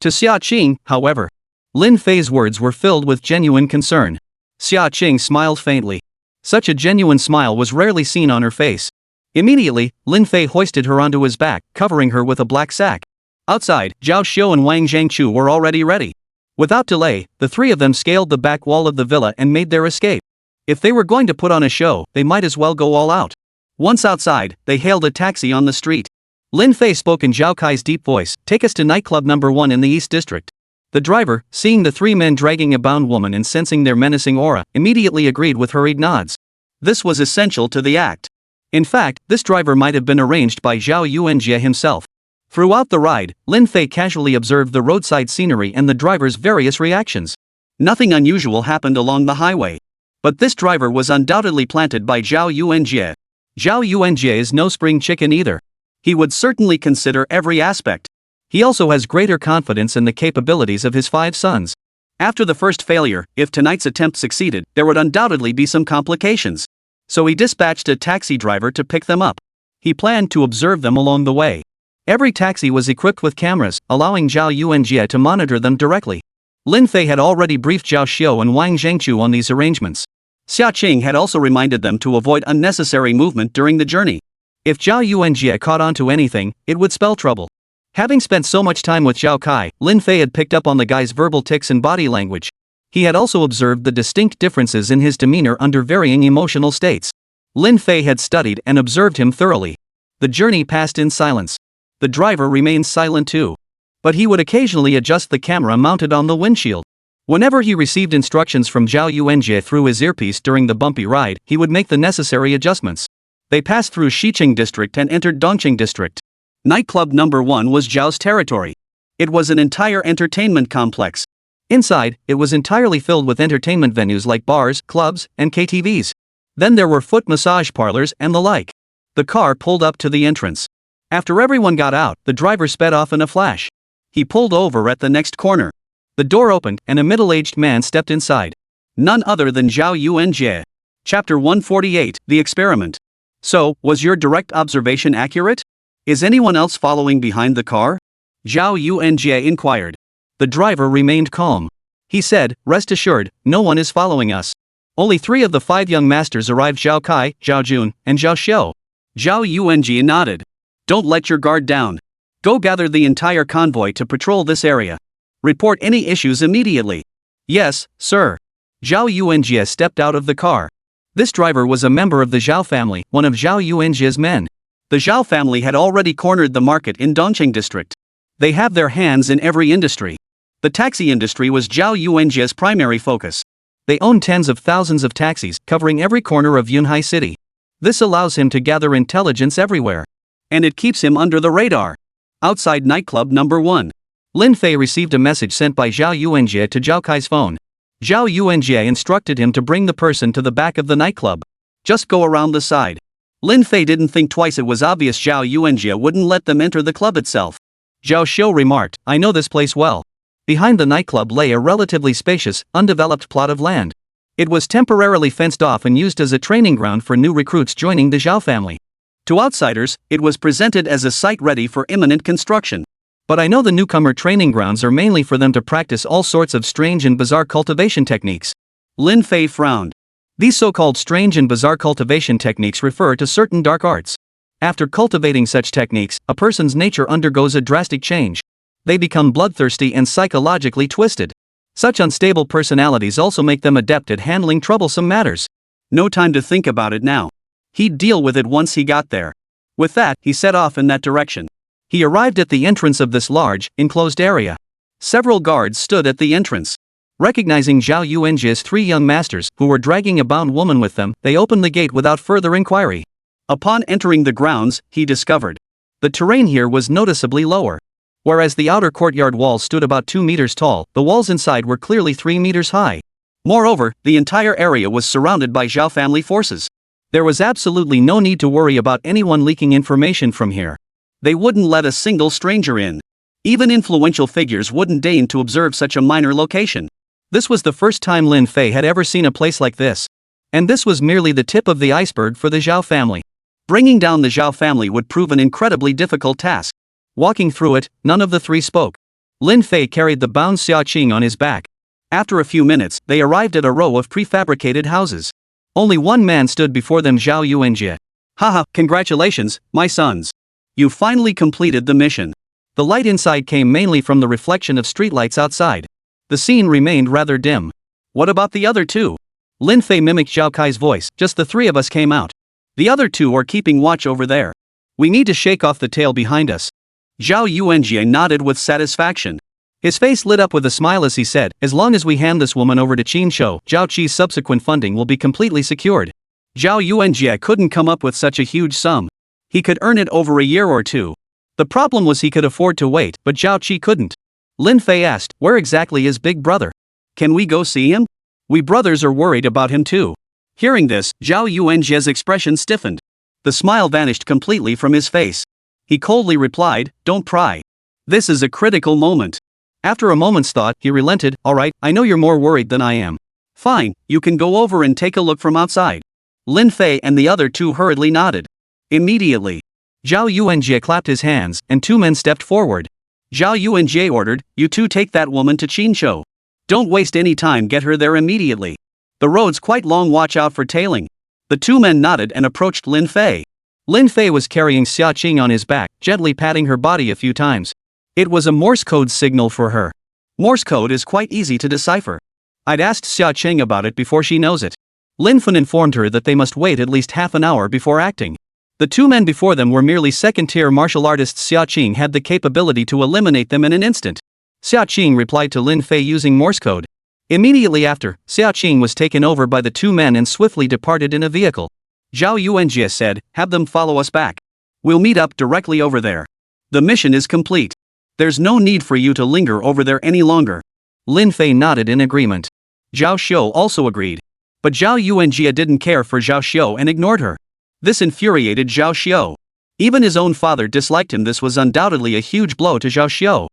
To Xia Qing, however, Lin Fei's words were filled with genuine concern. Xia Qing smiled faintly. Such a genuine smile was rarely seen on her face. Immediately, Lin Fei hoisted her onto his back, covering her with a black sack. Outside, Zhao Xiu and Wang Zhengqiu were already ready. Without delay, the 3 of them scaled the back wall of the villa and made their escape. If they were going to put on a show, they might as well go all out. Once outside, they hailed a taxi on the street. Lin Fei spoke in Zhao Kai's deep voice, "Take us to nightclub number 1 in the East District." The driver, seeing the 3 men dragging a bound woman and sensing their menacing aura, immediately agreed with hurried nods. This was essential to the act. In fact, this driver might have been arranged by Zhao Yuanjie himself. Throughout the ride, Lin Fei casually observed the roadside scenery and the driver's various reactions. Nothing unusual happened along the highway. But this driver was undoubtedly planted by Zhao Yuanjie. Zhao Yuanjie is no spring chicken either. He would certainly consider every aspect. He also has greater confidence in the capabilities of his 5 sons. After the first failure, if tonight's attempt succeeded, there would undoubtedly be some complications. So he dispatched a taxi driver to pick them up. He planned to observe them along the way. Every taxi was equipped with cameras, allowing Zhao Yuanjie to monitor them directly. Lin Fei had already briefed Zhao Xiu and Wang Zhengqiu on these arrangements. Xia Qing had also reminded them to avoid unnecessary movement during the journey. If Zhao Yuanjie caught on to anything, it would spell trouble. Having spent so much time with Zhao Kai, Lin Fei had picked up on the guy's verbal tics and body language. He had also observed the distinct differences in his demeanor under varying emotional states. Lin Fei had studied and observed him thoroughly. The journey passed in silence. The driver remained silent too. But he would occasionally adjust the camera mounted on the windshield. Whenever he received instructions from Zhao Yuanjie through his earpiece during the bumpy ride, he would make the necessary adjustments. They passed through Xiqing District and entered Dongqing District. Nightclub number 1 was Zhao's territory. It was an entire entertainment complex. Inside, it was entirely filled with entertainment venues like bars, clubs, and KTVs. Then there were foot massage parlors and the like. The car pulled up to the entrance. After everyone got out, the driver sped off in a flash. He pulled over at the next corner. The door opened, and a middle-aged man stepped inside. None other than Zhao Yuanjie. Chapter 148, The Experiment. So, was your direct observation accurate? Is anyone else following behind the car? Zhao Yuanjie inquired. The driver remained calm. He said, rest assured, no one is following us. Only 3 of the 5 young masters arrived: Zhao Kai, Zhao Jun, and Zhao Xiu. Zhao Yuanjie nodded. Don't let your guard down. Go gather the entire convoy to patrol this area. Report any issues immediately. Yes, sir. Zhao Yuanjie stepped out of the car. This driver was a member of the Zhao family, one of Zhao Yuanjie's men. The Zhao family had already cornered the market in Dongqing district. They have their hands in every industry. The taxi industry was Zhao Yuanjie's primary focus. They own tens of thousands of taxis, covering every corner of Yunhai City. This allows him to gather intelligence everywhere. And it keeps him under the radar. Outside nightclub number 1. Lin Fei received a message sent by Zhao Yuanjie to Zhao Kai's phone. Zhao Yuanjie instructed him to bring the person to the back of the nightclub. Just go around the side. Lin Fei didn't think twice. It was obvious Zhao Yuanjie wouldn't let them enter the club itself. Zhao Xiu remarked, I know this place well. Behind the nightclub lay a relatively spacious, undeveloped plot of land. It was temporarily fenced off and used as a training ground for new recruits joining the Zhao family. To outsiders, it was presented as a site ready for imminent construction. But I know the newcomer training grounds are mainly for them to practice all sorts of strange and bizarre cultivation techniques. Lin Fei frowned. These so-called strange and bizarre cultivation techniques refer to certain dark arts. After cultivating such techniques, a person's nature undergoes a drastic change. They become bloodthirsty and psychologically twisted. Such unstable personalities also make them adept at handling troublesome matters. No time to think about it now. He'd deal with it once he got there. With that, he set off in that direction. He arrived at the entrance of this large, enclosed area. Several guards stood at the entrance. Recognizing Zhao Yuanjie's 3 young masters, who were dragging a bound woman with them, they opened the gate without further inquiry. Upon entering the grounds, he discovered the terrain here was noticeably lower. Whereas the outer courtyard walls stood about 2 meters tall, the walls inside were clearly 3 meters high. Moreover, the entire area was surrounded by Zhao family forces. There was absolutely no need to worry about anyone leaking information from here. They wouldn't let a single stranger in. Even influential figures wouldn't deign to observe such a minor location. This was the first time Lin Fei had ever seen a place like this. And this was merely the tip of the iceberg for the Zhao family. Bringing down the Zhao family would prove an incredibly difficult task. Walking through it, none of the 3 spoke. Lin Fei carried the bound Xiaoqing on his back. After a few minutes, they arrived at a row of prefabricated houses. Only one man stood before them: Zhao Yuanjie. Haha, congratulations, my sons. You finally completed the mission. The light inside came mainly from the reflection of streetlights outside. The scene remained rather dim. What about the other 2? Lin Fei mimicked Zhao Kai's voice. Just the 3 of us came out. The other 2 are keeping watch over there. We need to shake off the tail behind us. Zhao Yuanjie nodded with satisfaction. His face lit up with a smile as he said, as long as we hand this woman over to Qin Shou, Zhao Qi's subsequent funding will be completely secured. Zhao Yuanjie couldn't come up with such a huge sum. He could earn it over a year or 2. The problem was he could afford to wait, but Zhao Qi couldn't. Lin Fei asked, where exactly is Big Brother? Can we go see him? We brothers are worried about him too. Hearing this, Zhao Yuanjie's expression stiffened. The smile vanished completely from his face. He coldly replied, don't pry. This is a critical moment. After a moment's thought, he relented, alright, I know you're more worried than I am. Fine, you can go over and take a look from outside. Lin Fei and the other 2 hurriedly nodded. Immediately, Zhao Yuanjie clapped his hands, and 2 men stepped forward. Zhao Yuanjie ordered, you 2 take that woman to Qin Shou. Don't waste any time, get her there immediately. The road's quite long, watch out for tailing. The 2 men nodded and approached Lin Fei. Lin Fei was carrying Xiaoqing on his back, gently patting her body a few times. It was a Morse code signal for her. Morse code is quite easy to decipher. I'd asked Xiaoqing about it before she knows it. Lin Fei informed her that they must wait at least half an hour before acting. The 2 men before them were merely second-tier martial artists. Xiaoqing had the capability to eliminate them in an instant. Xiaoqing replied to Lin Fei using Morse code. Immediately after, Xiaoqing was taken over by the 2 men and swiftly departed in a vehicle. Zhao Yuanjie said, have them follow us back. We'll meet up directly over there. The mission is complete. There's no need for you to linger over there any longer. Lin Fei nodded in agreement. Zhao Xiu also agreed. But Zhao Yuanjia didn't care for Zhao Xiu and ignored her. This infuriated Zhao Xiu. Even his own father disliked him. This was undoubtedly a huge blow to Zhao Xiu.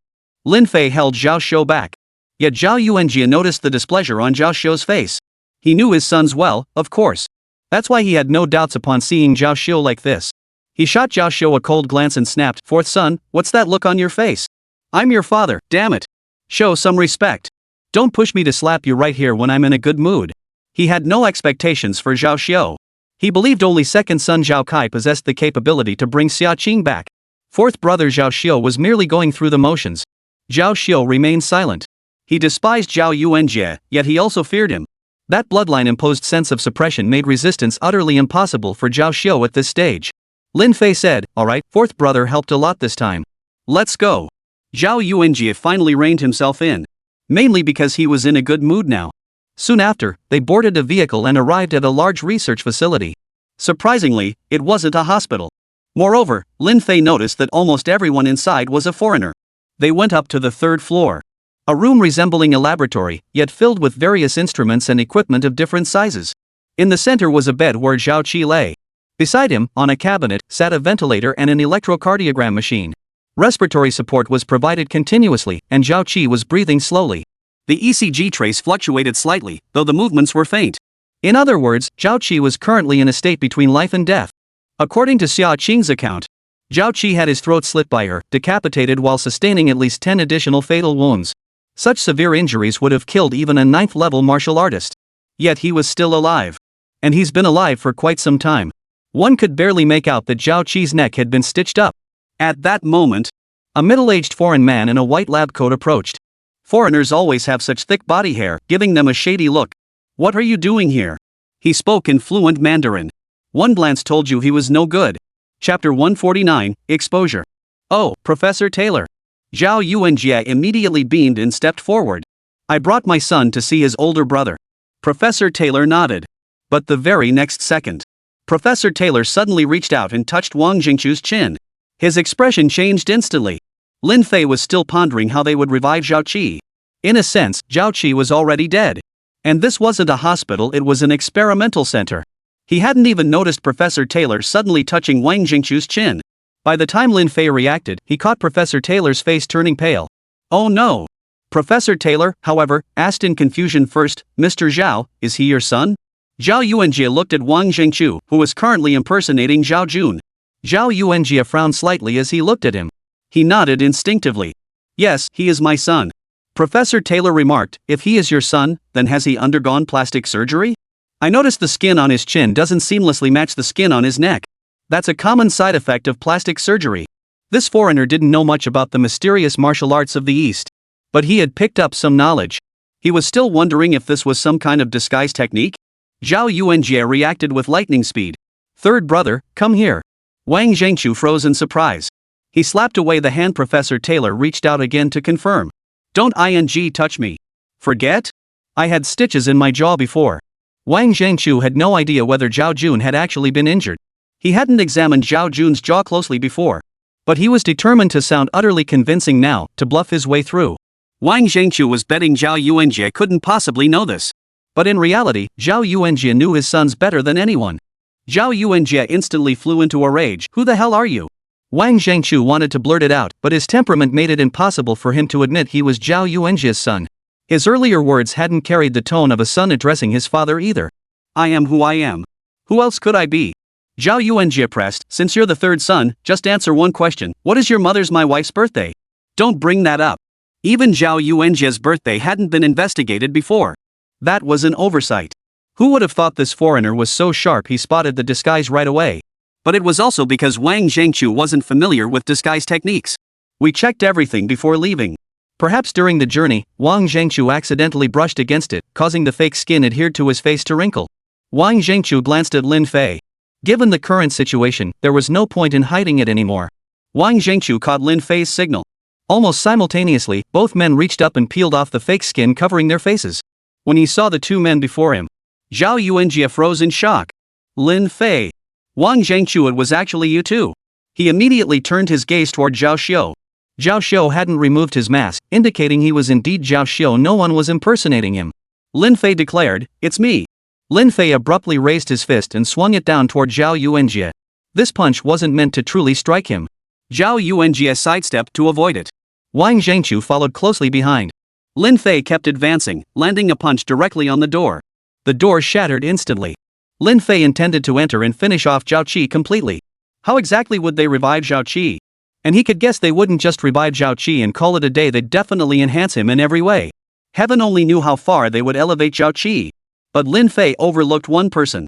Lin Fei held Zhao Xiu back. Yet Zhao Yuanjia noticed the displeasure on Zhao Xiu's face. He knew his sons well, of course. That's why he had no doubts upon seeing Zhao Xiu like this. He shot Zhao Xiu a cold glance and snapped, "Fourth son, what's that look on your face? I'm your father, damn it. Show some respect. Don't push me to slap you right here when I'm in a good mood." He had no expectations for Zhao Xiu. He believed only second son Zhao Kai possessed the capability to bring Xia Qing back. Fourth brother Zhao Xiu was merely going through the motions. Zhao Xiu remained silent. He despised Zhao Yuanjie, yet he also feared him. That bloodline-imposed sense of suppression made resistance utterly impossible for Zhao Xiu at this stage. Lin Fei said, "Alright, fourth brother helped a lot this time. Let's go." Zhao Yuanjie finally reined himself in. Mainly because he was in a good mood now. Soon after, they boarded a vehicle and arrived at a large research facility. Surprisingly, it wasn't a hospital. Moreover, Lin Fei noticed that almost everyone inside was a foreigner. They went up to the third floor. A room resembling a laboratory, yet filled with various instruments and equipment of different sizes. In the center was a bed where Zhao Qi lay. Beside him, on a cabinet, sat a ventilator and an electrocardiogram machine. Respiratory support was provided continuously, and Zhao Qi was breathing slowly. The ECG trace fluctuated slightly, though the movements were faint. In other words, Zhao Qi was currently in a state between life and death. According to Xia Qing's account, Zhao Qi had his throat slit by her, decapitated while sustaining at least 10 additional fatal wounds. Such severe injuries would have killed even a 9th-level martial artist. Yet he was still alive. And he's been alive for quite some time. One could barely make out that Zhao Qi's neck had been stitched up. At that moment, a middle-aged foreign man in a white lab coat approached. Foreigners always have such thick body hair, giving them a shady look. "What are you doing here?" He spoke in fluent Mandarin. One glance told you he was no good. Chapter 149, Exposure. "Oh, Professor Taylor." Zhao Yuanjie immediately beamed and stepped forward. "I brought my son to see his older brother." Professor Taylor nodded. But the very next second, Professor Taylor suddenly reached out and touched Wang Jingchu's chin. His expression changed instantly. Lin Fei was still pondering how they would revive Zhao Qi. In a sense, Zhao Qi was already dead. And this wasn't a hospital, it was an experimental center. He hadn't even noticed Professor Taylor suddenly touching Wang Jingchu's chin. By the time Lin Fei reacted, he caught Professor Taylor's face turning pale. "Oh no." Professor Taylor, however, asked in confusion first, "Mr. Zhao, is he your son?" Zhao Yuanjie looked at Wang Jingchu, who was currently impersonating Zhao Jun. Zhao Yuanjie frowned slightly as he looked at him. He nodded instinctively. "Yes, he is my son." Professor Taylor remarked, "If he is your son, then has he undergone plastic surgery? I noticed the skin on his chin doesn't seamlessly match the skin on his neck. That's a common side effect of plastic surgery." This foreigner didn't know much about the mysterious martial arts of the East. But he had picked up some knowledge. He was still wondering if this was some kind of disguise technique. Zhao Yuanjie reacted with lightning speed. "Third brother, come here." Wang Zhengchu froze in surprise. He slapped away the hand Professor Taylor reached out again to confirm. "Don't touch me." "Forget? I had stitches in my jaw before." Wang Zhengchu had no idea whether Zhao Jun had actually been injured. He hadn't examined Zhao Jun's jaw closely before. But he was determined to sound utterly convincing now, to bluff his way through. Wang Zhengchu was betting Zhao Yuanjie couldn't possibly know this. But in reality, Zhao Yuanjie knew his sons better than anyone. Zhao Yuanjie instantly flew into a rage. "Who the hell are you?" Wang Zhengchu wanted to blurt it out, but his temperament made it impossible for him to admit he was Zhao Yuanjie's son. His earlier words hadn't carried the tone of a son addressing his father either. "I am who I am. Who else could I be?" Zhao Yuanjie pressed, "Since you're the third son, just answer one question. What is your mother's my wife's birthday?" "Don't bring that up." Even Zhao Yuanjie's birthday hadn't been investigated before. That was an oversight. Who would have thought this foreigner was so sharp he spotted the disguise right away? But it was also because Wang Zhengchu wasn't familiar with disguise techniques. "We checked everything before leaving." Perhaps during the journey, Wang Zhengchu accidentally brushed against it, causing the fake skin adhered to his face to wrinkle. Wang Zhengchu glanced at Lin Fei. Given the current situation, there was no point in hiding it anymore. Wang Zhengchu caught Lin Fei's signal. Almost simultaneously, both men reached up and peeled off the fake skin covering their faces. When he saw the two men before him, Zhao Yuanjie froze in shock. "Lin Fei. Wang Zhengchu, it was actually you too." He immediately turned his gaze toward Zhao Xiu. Zhao Xiao hadn't removed his mask, indicating he was indeed Zhao Xiao. No one was impersonating him. Lin Fei declared, "It's me." Lin Fei abruptly raised his fist and swung it down toward Zhao Yuanjie. This punch wasn't meant to truly strike him. Zhao Yuanjie sidestepped to avoid it. Wang Zhengqiu followed closely behind. Lin Fei kept advancing, landing a punch directly on the door. The door shattered instantly. Lin Fei intended to enter and finish off Zhao Qi completely. How exactly would they revive Zhao Qi? And he could guess they wouldn't just revive Zhao Qi and call it a day, they'd definitely enhance him in every way. Heaven only knew how far they would elevate Zhao Qi. But Lin Fei overlooked one person.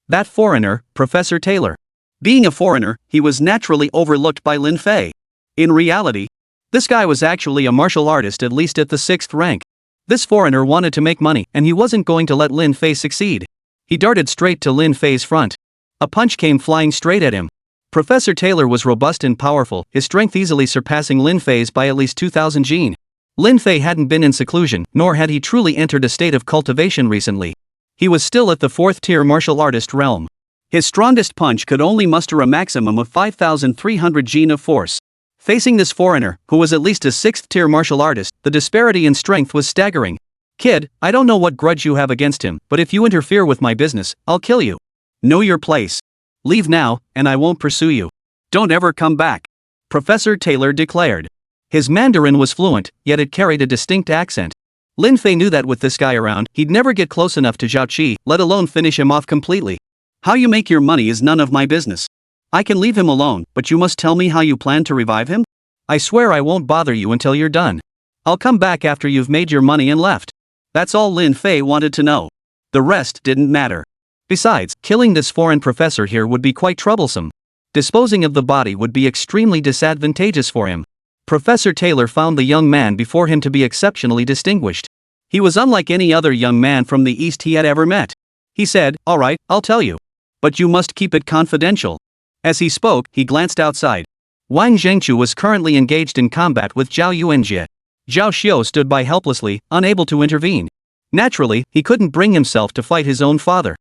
That foreigner, Professor Taylor. Being a foreigner, he was naturally overlooked by Lin Fei. In reality, this guy was actually a martial artist, at least at the 6th rank. This foreigner wanted to make money, and he wasn't going to let Lin Fei succeed. He darted straight to Lin Fei's front. A punch came flying straight at him. Professor Taylor was robust and powerful, his strength easily surpassing Lin Fei's by at least 2,000 gene. Lin Fei hadn't been in seclusion, nor had he truly entered a state of cultivation recently. He was still at the 4th-tier martial artist realm. His strongest punch could only muster a maximum of 5,300 gene of force. Facing this foreigner, who was at least a 6th-tier martial artist, the disparity in strength was staggering. "Kid, I don't know what grudge you have against him, but if you interfere with my business, I'll kill you. Know your place. Leave now, and I won't pursue you. Don't ever come back," Professor Taylor declared. His Mandarin was fluent, yet it carried a distinct accent. Lin Fei knew that with this guy around, he'd never get close enough to Zhao Qi, let alone finish him off completely. "How you make your money is none of my business. I can leave him alone, but you must tell me how you plan to revive him?" "I swear I won't bother you until you're done. I'll come back after you've made your money and left." That's all Lin Fei wanted to know. The rest didn't matter. Besides, killing this foreign professor here would be quite troublesome. Disposing of the body would be extremely disadvantageous for him. Professor Taylor found the young man before him to be exceptionally distinguished. He was unlike any other young man from the East he had ever met. He said, "All right, I'll tell you. But you must keep it confidential." As he spoke, he glanced outside. Wang Zhengqiu was currently engaged in combat with Zhao Yuanjie. Zhao Xiao stood by helplessly, unable to intervene. Naturally, he couldn't bring himself to fight his own father.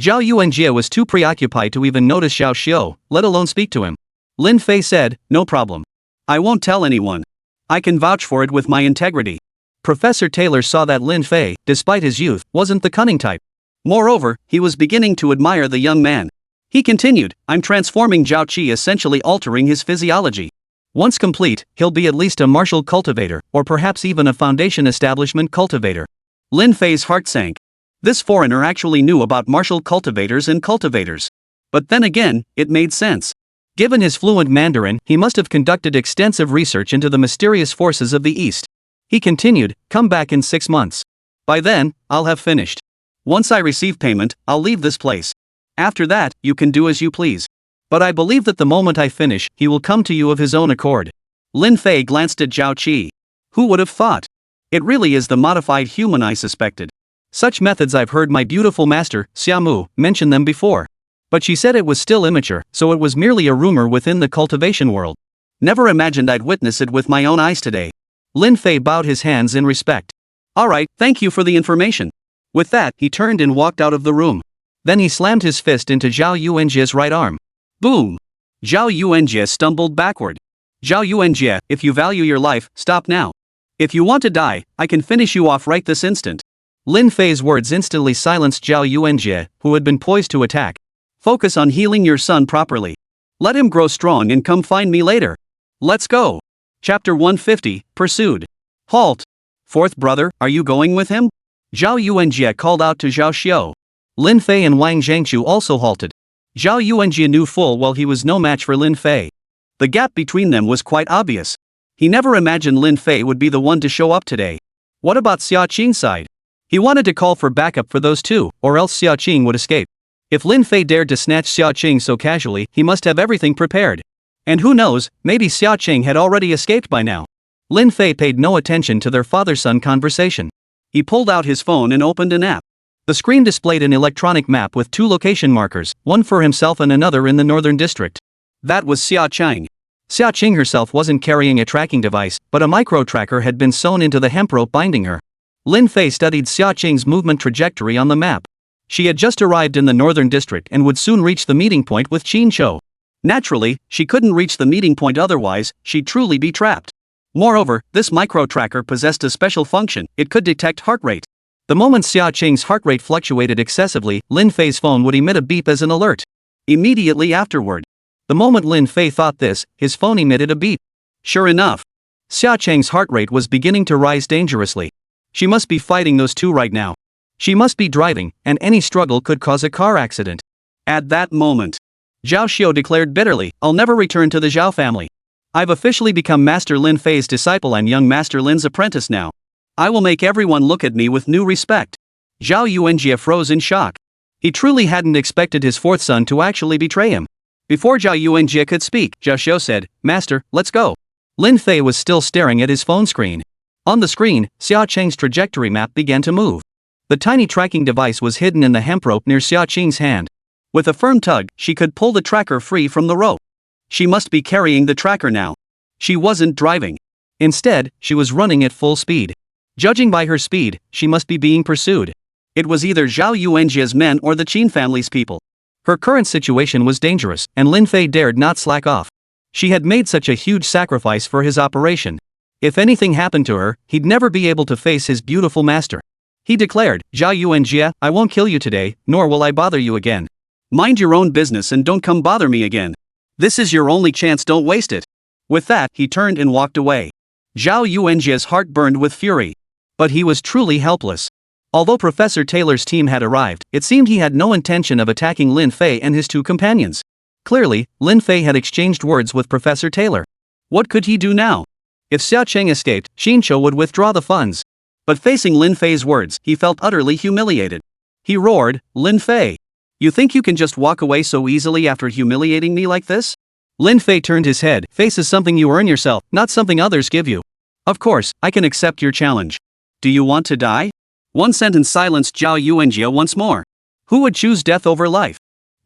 Zhao Yuanjie was too preoccupied to even notice Zhao Xiao, let alone speak to him. Lin Fei said, "No problem. I won't tell anyone. I can vouch for it with my integrity." Professor Taylor saw that Lin Fei, despite his youth, wasn't the cunning type. Moreover, he was beginning to admire the young man. He continued, "I'm transforming Zhao Qi, essentially altering his physiology. Once complete, he'll be at least a martial cultivator, or perhaps even a foundation establishment cultivator." Lin Fei's heart sank. This foreigner actually knew about martial cultivators and cultivators. But then again, it made sense. Given his fluent Mandarin, he must have conducted extensive research into the mysterious forces of the East. He continued, "Come back in 6 months. By then, I'll have finished. Once I receive payment, I'll leave this place. After that, you can do as you please. But I believe that the moment I finish, he will come to you of his own accord." Lin Fei glanced at Zhao Qi. Who would have thought? It really is the modified human I suspected. Such methods I've heard my beautiful master, Xiamu, mention them before. But she said it was still immature, so it was merely a rumor within the cultivation world. Never imagined I'd witness it with my own eyes today. Lin Fei bowed his hands in respect. All right, thank you for the information. With that, he turned and walked out of the room. Then he slammed his fist into Zhao Yuanjie's right arm. Boom! Zhao Yuanjie stumbled backward. Zhao Yuanjie, if you value your life, stop now. If you want to die, I can finish you off right this instant. Lin Fei's words instantly silenced Zhao Yuanjie, who had been poised to attack. Focus on healing your son properly. Let him grow strong and come find me later. Let's go. Chapter 150, Pursued. Halt! Fourth brother, are you going with him? Zhao Yuanjie called out to Zhao Xiao. Lin Fei and Wang Zhengqiu also halted. Zhao Yuanjie knew full well he was no match for Lin Fei. The gap between them was quite obvious. He never imagined Lin Fei would be the one to show up today. What about Xia Qing's side? He wanted to call for backup for those two, or else Xia Qing would escape. If Lin Fei dared to snatch Xia Qing so casually, he must have everything prepared. And who knows, maybe Xia Qing had already escaped by now. Lin Fei paid no attention to their father-son conversation. He pulled out his phone and opened an app. The screen displayed an electronic map with 2 location markers, one for himself and another in the northern district. That was Xia Qing. Xia Qing herself wasn't carrying a tracking device, but a micro-tracker had been sewn into the hemp rope binding her. Lin Fei studied Xia Qing's movement trajectory on the map. She had just arrived in the northern district and would soon reach the meeting point with Qin Chou. Naturally, she couldn't reach the meeting point otherwise, she'd truly be trapped. Moreover, this micro-tracker possessed a special function, it could detect heart rate. The moment Xia Qing's heart rate fluctuated excessively, Lin Fei's phone would emit a beep as an alert. Immediately afterward. The moment Lin Fei thought this, his phone emitted a beep. Sure enough. Xia Qing's heart rate was beginning to rise dangerously. She must be fighting those two right now. She must be driving, and any struggle could cause a car accident. At that moment, Zhao Xiu declared bitterly, I'll never return to the Zhao family. I've officially become Master Lin Fei's disciple and young Master Lin's apprentice now. I will make everyone look at me with new respect. Zhao Yuanjie froze in shock. He truly hadn't expected his fourth son to actually betray him. Before Zhao Yuanjie could speak, Zhao Xiu said, Master, let's go. Lin Fei was still staring at his phone screen. On the screen, Xia Qing's trajectory map began to move. The tiny tracking device was hidden in the hemp rope near Xia Qing's hand. With a firm tug, she could pull the tracker free from the rope. She must be carrying the tracker now. She wasn't driving. Instead, she was running at full speed. Judging by her speed, she must be being pursued. It was either Zhao Yuanjie's men or the Qin family's people. Her current situation was dangerous, and Lin Fei dared not slack off. She had made such a huge sacrifice for his operation. If anything happened to her, he'd never be able to face his beautiful master. He declared, Zhao Yuanjie, I won't kill you today, nor will I bother you again. Mind your own business and don't come bother me again. This is your only chance, don't waste it. With that, he turned and walked away. Zhao Yuanjie's heart burned with fury. But he was truly helpless. Although Professor Taylor's team had arrived, it seemed he had no intention of attacking Lin Fei and his two companions. Clearly, Lin Fei had exchanged words with Professor Taylor. What could he do now? If Xia Qing escaped, Xinqiu would withdraw the funds. But facing Lin Fei's words, he felt utterly humiliated. He roared, Lin Fei. You think you can just walk away so easily after humiliating me like this? Lin Fei turned his head, face is something you earn yourself, not something others give you. Of course, I can accept your challenge. Do you want to die? One sentence silenced Zhao Yuanjie once more. Who would choose death over life?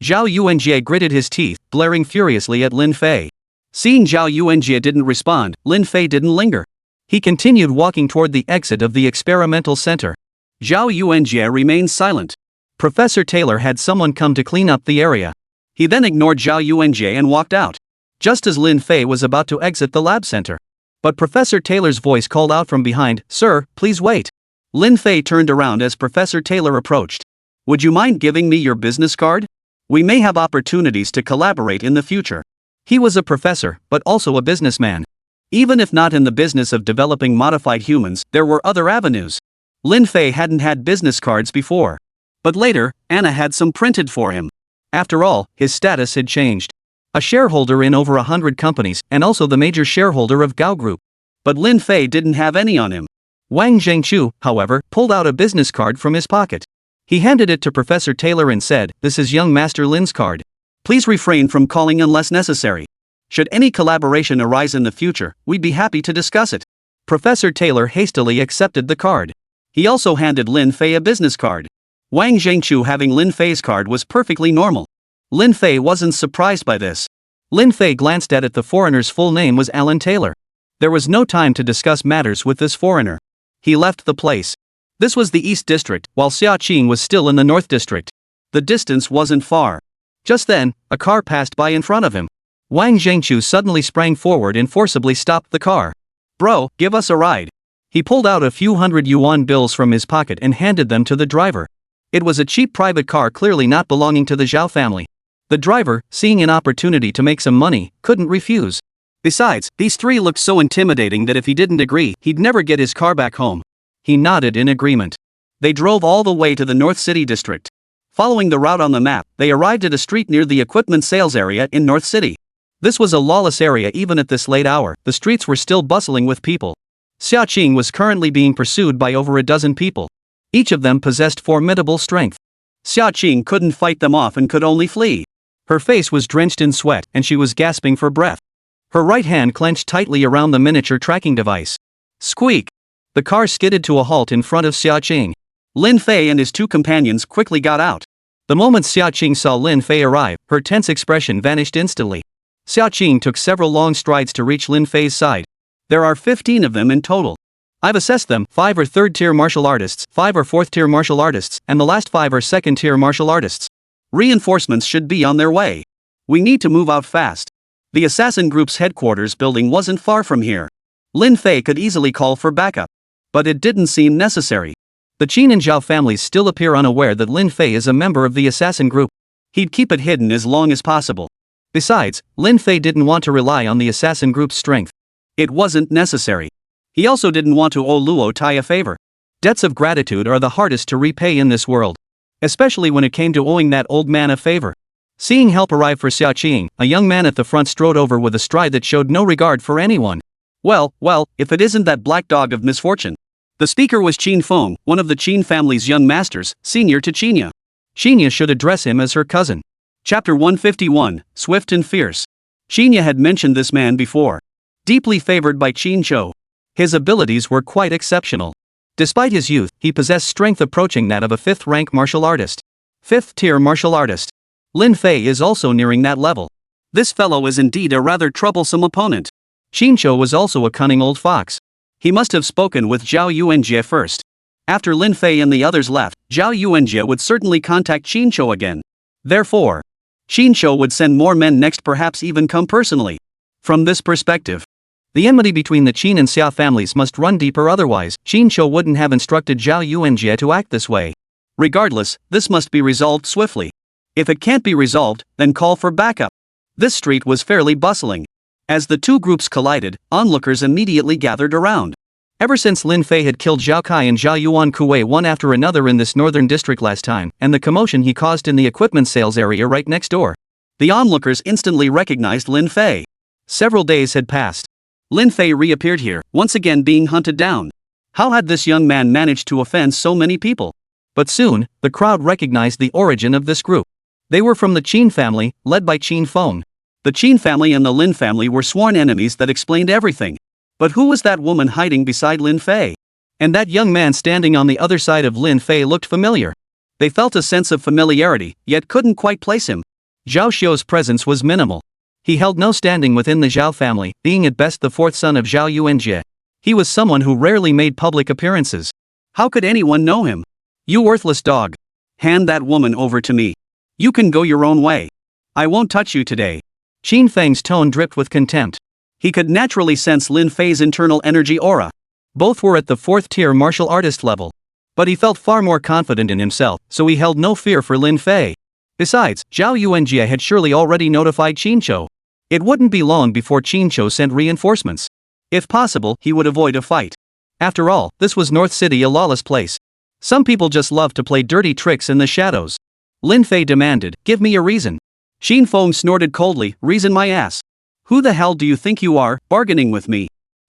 Zhao Yuanjie gritted his teeth, glaring furiously at Lin Fei. Seeing Zhao Yuanjie didn't respond, Lin Fei didn't linger. He continued walking toward the exit of the experimental center. Zhao Yuanjie remained silent. Professor Taylor had someone come to clean up the area. He then ignored Zhao Yuanjie and walked out. Just as Lin Fei was about to exit the lab center. But Professor Taylor's voice called out from behind, Sir, please wait. Lin Fei turned around as Professor Taylor approached. Would you mind giving me your business card? We may have opportunities to collaborate in the future. He was a professor, but also a businessman. Even if not in the business of developing modified humans, there were other avenues. Lin Fei hadn't had business cards before. But later, Anna had some printed for him. After all, his status had changed. A shareholder in over 100 companies, and also the major shareholder of Gao Group. But Lin Fei didn't have any on him. Wang Zhengqiu, however, pulled out a business card from his pocket. He handed it to Professor Taylor and said, This is young Master Lin's card. Please refrain from calling unless necessary. Should any collaboration arise in the future, we'd be happy to discuss it. Professor Taylor hastily accepted the card. He also handed Lin Fei a business card. Wang Zhengqiu having Lin Fei's card was perfectly normal. Lin Fei wasn't surprised by this. Lin Fei glanced at it. The foreigner's full name was Alan Taylor. There was no time to discuss matters with this foreigner. He left the place. This was the East District, while Xia Qing was still in the North District. The distance wasn't far. Just then, a car passed by in front of him. Wang Zhengqiu suddenly sprang forward and forcibly stopped the car. Bro, give us a ride. He pulled out a few hundred yuan bills from his pocket and handed them to the driver. It was a cheap private car clearly not belonging to the Zhao family. The driver, seeing an opportunity to make some money, couldn't refuse. Besides, these three looked so intimidating that if he didn't agree, he'd never get his car back home. He nodded in agreement. They drove all the way to the North City district. Following the route on the map, they arrived at a street near the equipment sales area in North City. This was a lawless area even at this late hour. The streets were still bustling with people. Xia Qing was currently being pursued by over a dozen people. Each of them possessed formidable strength. Xia Qing couldn't fight them off and could only flee. Her face was drenched in sweat and she was gasping for breath. Her right hand clenched tightly around the miniature tracking device. Squeak! The car skidded to a halt in front of Xia Qing. Lin Fei and his two companions quickly got out. The moment Xia Qing saw Lin Fei arrive, her tense expression vanished instantly. Xia Qing took several long strides to reach Lin Fei's side. There are 15 of them in total. I've assessed them, 5 are third-tier martial artists, 5 are fourth-tier martial artists, and the last 5 are second-tier martial artists. Reinforcements should be on their way. We need to move out fast. The assassin group's headquarters building wasn't far from here. Lin Fei could easily call for backup. But it didn't seem necessary. The Qin and Zhao families still appear unaware that Lin Fei is a member of the assassin group. He'd keep it hidden as long as possible. Besides, Lin Fei didn't want to rely on the assassin group's strength. It wasn't necessary. He also didn't want to owe Luo Tai a favor. Debts of gratitude are the hardest to repay in this world. Especially when it came to owing that old man a favor. Seeing help arrive for Xia Qing, a young man at the front strode over with a stride that showed no regard for anyone. Well, if it isn't that black dog of misfortune. The speaker was Qin Feng, one of the Qin family's young masters, senior to Qinya. Qinya should address him as her cousin. Chapter 151, Swift and Fierce. Qinya had mentioned this man before. Deeply favored by Qin Zhou. His abilities were quite exceptional. Despite his youth, he possessed strength approaching that of a 5th-rank martial artist. 5th-tier martial artist. Lin Fei is also nearing that level. This fellow is indeed a rather troublesome opponent. Qinzhou was also a cunning old fox. He must have spoken with Zhao Yuanjie first. After Lin Fei and the others left, Zhao Yuanjie would certainly contact Qinzhou again. Therefore, Qinzhou would send more men next, perhaps even come personally. From this perspective, the enmity between the Qin and Xia families must run deeper, otherwise, Qinzhou wouldn't have instructed Zhao Yuanjie to act this way. Regardless, this must be resolved swiftly. If it can't be resolved, then call for backup. This street was fairly bustling. As the two groups collided, onlookers immediately gathered around. Ever since Lin Fei had killed Zhao Kai and Zhao Yuan Kuei one after another in this northern district last time, and the commotion he caused in the equipment sales area right next door, the onlookers instantly recognized Lin Fei. Several days had passed. Lin Fei reappeared here, once again being hunted down. How had this young man managed to offend so many people? But soon, the crowd recognized the origin of this group. They were from the Qin family, led by Qin Feng. The Qin family and the Lin family were sworn enemies. That explained everything. But who was that woman hiding beside Lin Fei? And that young man standing on the other side of Lin Fei looked familiar. They felt a sense of familiarity, yet couldn't quite place him. Zhao Xiu's presence was minimal. He held no standing within the Zhao family, being at best the 4th son of Zhao Yuanjie. He was someone who rarely made public appearances. How could anyone know him? You worthless dog. Hand that woman over to me. You can go your own way. I won't touch you today. Qin Feng's tone dripped with contempt. He could naturally sense Lin Fei's internal energy aura. Both were at the 4th-tier martial artist level. But he felt far more confident in himself, so he held no fear for Lin Fei. Besides, Zhao Yuanjie had surely already notified Qinzhou. It wouldn't be long before Qinzhou sent reinforcements. If possible, he would avoid a fight. After all, this was North City, a lawless place. Some people just love to play dirty tricks in the shadows. Lin Fei demanded, "Give me a reason." Qin Feng snorted coldly, "Reason my ass. Who the hell do you think you are, bargaining with me?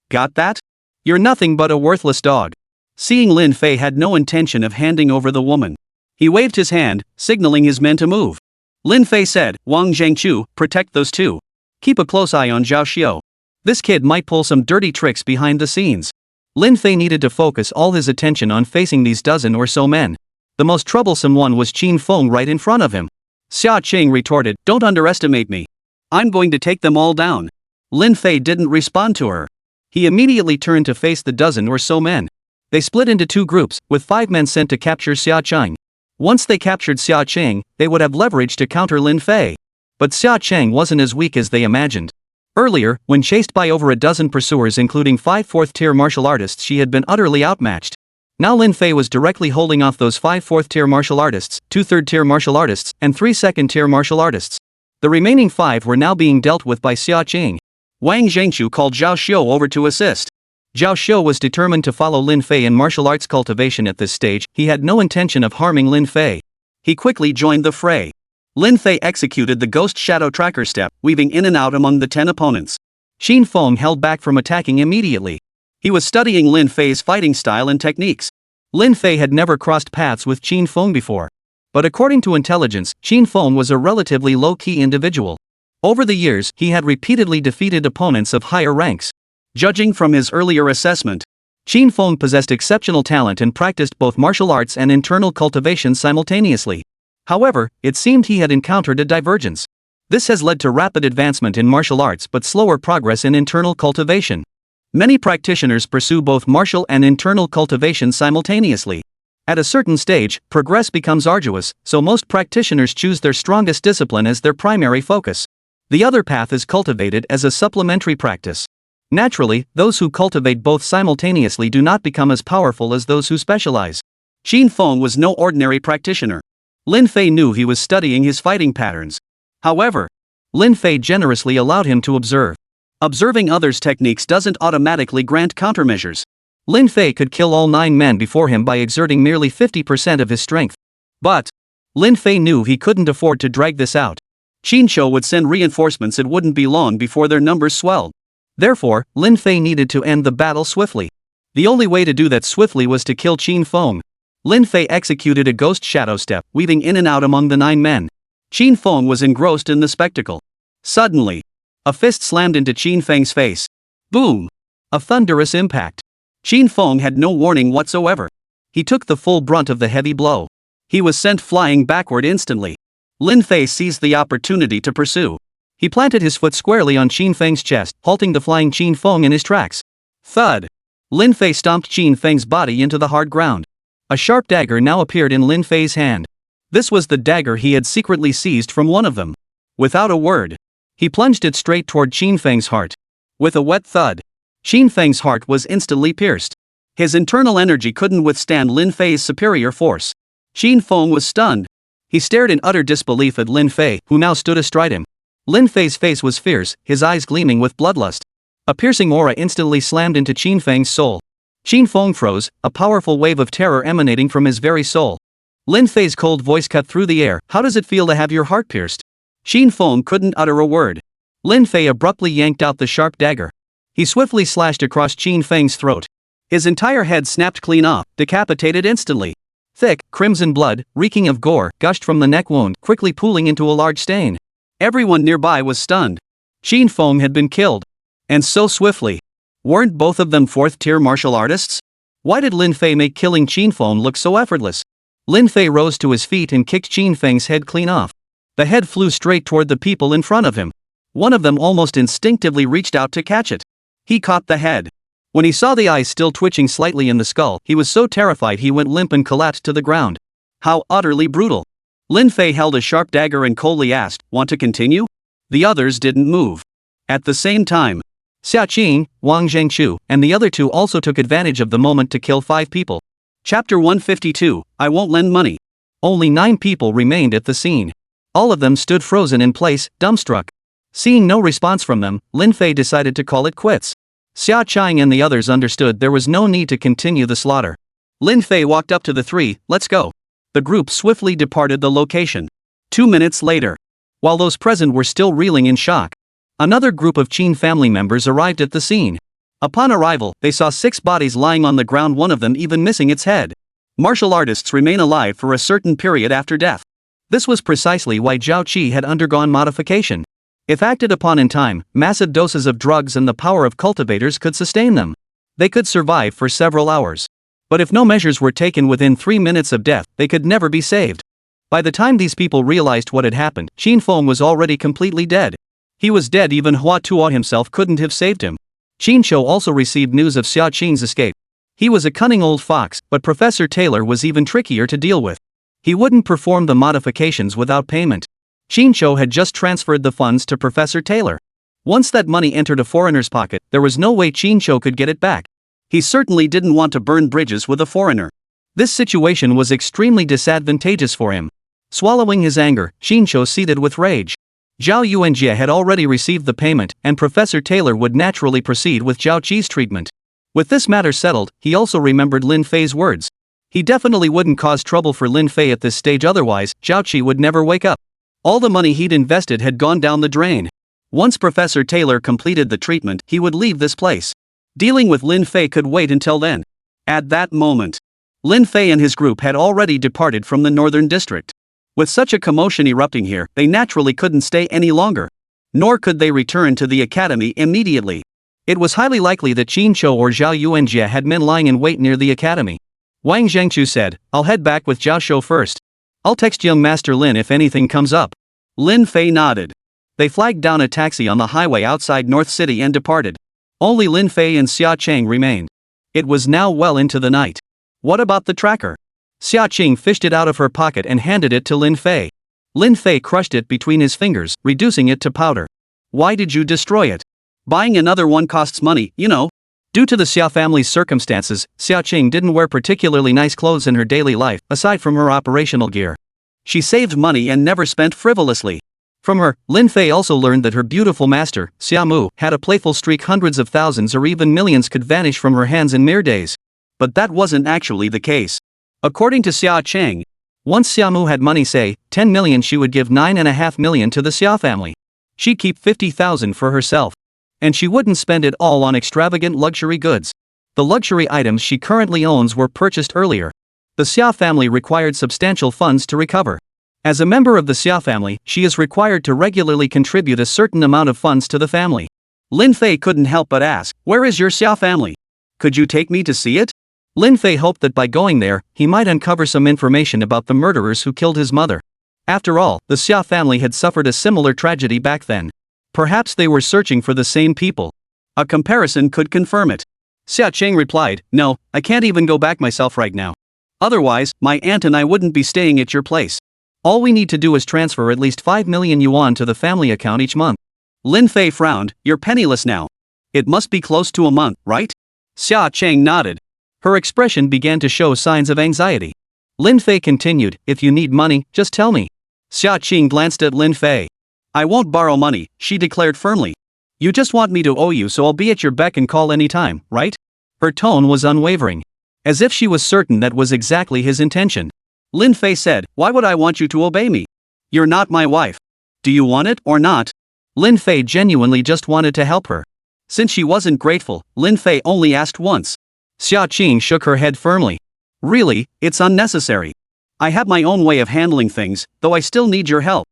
Got that? You're nothing but a worthless dog." Seeing Lin Fei had no intention of handing over the woman, he waved his hand, signaling his men to move. Lin Fei said, "Wang Zhangqiu, protect those two. Keep a close eye on Zhao Xiu. This kid might pull some dirty tricks behind the scenes." Lin Fei needed to focus all his attention on facing these dozen or so men. The most troublesome one was Qin Feng right in front of him. Xia Qing retorted, "Don't underestimate me. I'm going to take them all down." Lin Fei didn't respond to her. He immediately turned to face the dozen or so men. They split into two groups, with 5 men sent to capture Xia Qing. Once they captured Xia Qing, they would have leverage to counter Lin Fei. But Xia Qing wasn't as weak as they imagined. Earlier, when chased by over a dozen pursuers including 5 4th-tier martial artists, she had been utterly outmatched. Now Lin Fei was directly holding off those 5 4th-tier martial artists, 2 3rd-tier martial artists, and 3 2nd-tier martial artists. The remaining 5 were now being dealt with by Xia Qing. Wang Zhangqiu called Zhao Xiu over to assist. Zhao Xiu was determined to follow Lin Fei in martial arts cultivation at this stage. He had no intention of harming Lin Fei. He quickly joined the fray. Lin Fei executed the ghost shadow tracker step, weaving in and out among the 10 opponents. Qin Feng held back from attacking immediately. He was studying Lin Fei's fighting style and techniques. Lin Fei had never crossed paths with Qin Feng before. But according to intelligence, Qin Feng was a relatively low-key individual. Over the years, he had repeatedly defeated opponents of higher ranks. Judging from his earlier assessment, Qin Feng possessed exceptional talent and practiced both martial arts and internal cultivation simultaneously. However, it seemed he had encountered a divergence. This has led to rapid advancement in martial arts but slower progress in internal cultivation. Many practitioners pursue both martial and internal cultivation simultaneously. At a certain stage, progress becomes arduous, so most practitioners choose their strongest discipline as their primary focus. The other path is cultivated as a supplementary practice. Naturally, those who cultivate both simultaneously do not become as powerful as those who specialize. Qin Feng was no ordinary practitioner. Lin Fei knew he was studying his fighting patterns. However, Lin Fei generously allowed him to observe. Observing others' techniques doesn't automatically grant countermeasures. Lin Fei could kill all 9 men before him by exerting merely 50% of his strength. But Lin Fei knew he couldn't afford to drag this out. Qin would send reinforcements. It wouldn't be long before their numbers swelled. Therefore, Lin Fei needed to end the battle swiftly. The only way to do that swiftly was to kill Qin Feng. Lin Fei executed a ghost shadow step, weaving in and out among the 9 men. Qin Feng was engrossed in the spectacle. Suddenly, a fist slammed into Qin Feng's face. Boom! A thunderous impact. Qin Feng had no warning whatsoever. He took the full brunt of the heavy blow. He was sent flying backward instantly. Lin Fei seized the opportunity to pursue. He planted his foot squarely on Qin Feng's chest, halting the flying Qin Feng in his tracks. Thud! Lin Fei stomped Qin Feng's body into the hard ground. A sharp dagger now appeared in Lin Fei's hand. This was the dagger he had secretly seized from one of them. Without a word, he plunged it straight toward Qin Feng's heart. With a wet thud, Qin Feng's heart was instantly pierced. His internal energy couldn't withstand Lin Fei's superior force. Qin Feng was stunned. He stared in utter disbelief at Lin Fei, who now stood astride him. Lin Fei's face was fierce, his eyes gleaming with bloodlust. A piercing aura instantly slammed into Qin Feng's soul. Qin Feng froze, a powerful wave of terror emanating from his very soul. Lin Fei's cold voice cut through the air. How does it feel to have your heart pierced? Qin Feng couldn't utter a word. Lin Fei abruptly yanked out the sharp dagger. He swiftly slashed across Qin Feng's throat. His entire head snapped clean off, decapitated instantly. Thick, crimson blood, reeking of gore, gushed from the neck wound, quickly pooling into a large stain. Everyone nearby was stunned. Qin Feng had been killed. And so swiftly. Weren't both of them 4th-tier martial artists? Why did Lin Fei make killing Qin Feng look so effortless? Lin Fei rose to his feet and kicked Qin Feng's head clean off. The head flew straight toward the people in front of him. One of them almost instinctively reached out to catch it. He caught the head. When he saw the eyes still twitching slightly in the skull, he was so terrified he went limp and collapsed to the ground. How utterly brutal. Lin Fei held a sharp dagger and coldly asked, "Want to continue?" The others didn't move. At the same time, Xia Qing, Wang Zhengchu, and the other 2 also took advantage of the moment to kill 5 people. Chapter 152, I won't lend money. Only 9 people remained at the scene. All of them stood frozen in place, dumbstruck. Seeing no response from them, Lin Fei decided to call it quits. Xia Qing and the others understood there was no need to continue the slaughter. Lin Fei walked up to the 3, "Let's go." The group swiftly departed the location. 2 minutes later, while those present were still reeling in shock, another group of Qin family members arrived at the scene. Upon arrival, they saw 6 bodies lying on the ground, one of them even missing its head. Martial artists remain alive for a certain period after death. This was precisely why Zhao Qi had undergone modification. If acted upon in time, massive doses of drugs and the power of cultivators could sustain them. They could survive for several hours. But if no measures were taken within 3 minutes of death, they could never be saved. By the time these people realized what had happened, Qin Feng was already completely dead. He was dead, even Hua Tuo himself couldn't have saved him. Qin Shou also received news of Xia Qing's escape. He was a cunning old fox, but Professor Taylor was even trickier to deal with. He wouldn't perform the modifications without payment. Qin Shou had just transferred the funds to Professor Taylor. Once that money entered a foreigner's pocket, there was no way Qin Shou could get it back. He certainly didn't want to burn bridges with a foreigner. This situation was extremely disadvantageous for him. Swallowing his anger, Qin Shou seethed with rage. Zhao Yuanjie had already received the payment, and Professor Taylor would naturally proceed with Zhao Qi's treatment. With this matter settled, he also remembered Lin Fei's words. He definitely wouldn't cause trouble for Lin Fei at this stage, otherwise, Zhao Qi would never wake up. All the money he'd invested had gone down the drain. Once Professor Taylor completed the treatment, he would leave this place. Dealing with Lin Fei could wait until then. At that moment, Lin Fei and his group had already departed from the northern district. With such a commotion erupting here, they naturally couldn't stay any longer. Nor could they return to the academy immediately. It was highly likely that Qin Shou or Zhao Yuanjie had men lying in wait near the academy. Wang Zhengchu said, "I'll head back with Zhao Shou first. I'll text young Master Lin if anything comes up." Lin Fei nodded. They flagged down a taxi on the highway outside North City and departed. Only Lin Fei and Xia Qing remained. It was now well into the night. What about the tracker? Xia Qing fished it out of her pocket and handed it to Lin Fei. Lin Fei crushed it between his fingers, reducing it to powder. "Why did you destroy it?" Buying another one costs money, you know. Due to the Xia family's circumstances, Xia Qing didn't wear particularly nice clothes in her daily life, aside from her operational gear. She saved money and never spent frivolously. From her, Lin Fei also learned that her beautiful master, Xia Mu, had a playful streak. Hundreds of thousands or even millions could vanish from her hands in mere days. But that wasn't actually the case. According to Xia Cheng, once Xia Mu had money, say, 10 million, she would give 9.5 million to the Xia family. She'd keep 50,000 for herself. And she wouldn't spend it all on extravagant luxury goods. The luxury items she currently owns were purchased earlier. The Xia family required substantial funds to recover. As a member of the Xia family, she is required to regularly contribute a certain amount of funds to the family. Lin Fei couldn't help but ask, "Where is your Xia family? Could you take me to see it?" Lin Fei hoped that by going there, he might uncover some information about the murderers who killed his mother. After all, the Xia family had suffered a similar tragedy back then. Perhaps they were searching for the same people. A comparison could confirm it. Xia Cheng replied, "No, I can't even go back myself right now. Otherwise, my aunt and I wouldn't be staying at your place. All we need to do is transfer at least 5 million yuan to the family account each month." Lin Fei frowned. "You're penniless now. It must be close to a month, right?" Xia Cheng nodded. Her expression began to show signs of anxiety. Lin Fei continued, "If you need money, just tell me." Xia Cheng glanced at Lin Fei. "I won't borrow money," she declared firmly. "You just want me to owe you, so I'll be at your beck and call any time, right?" Her tone was unwavering. As if she was certain that was exactly his intention. Lin Fei said, "Why would I want you to obey me? You're not my wife. Do you want it or not?" Lin Fei genuinely just wanted to help her. Since she wasn't grateful, Lin Fei only asked once. Xia Qing shook her head firmly. "Really, it's unnecessary. I have my own way of handling things, though I still need your help.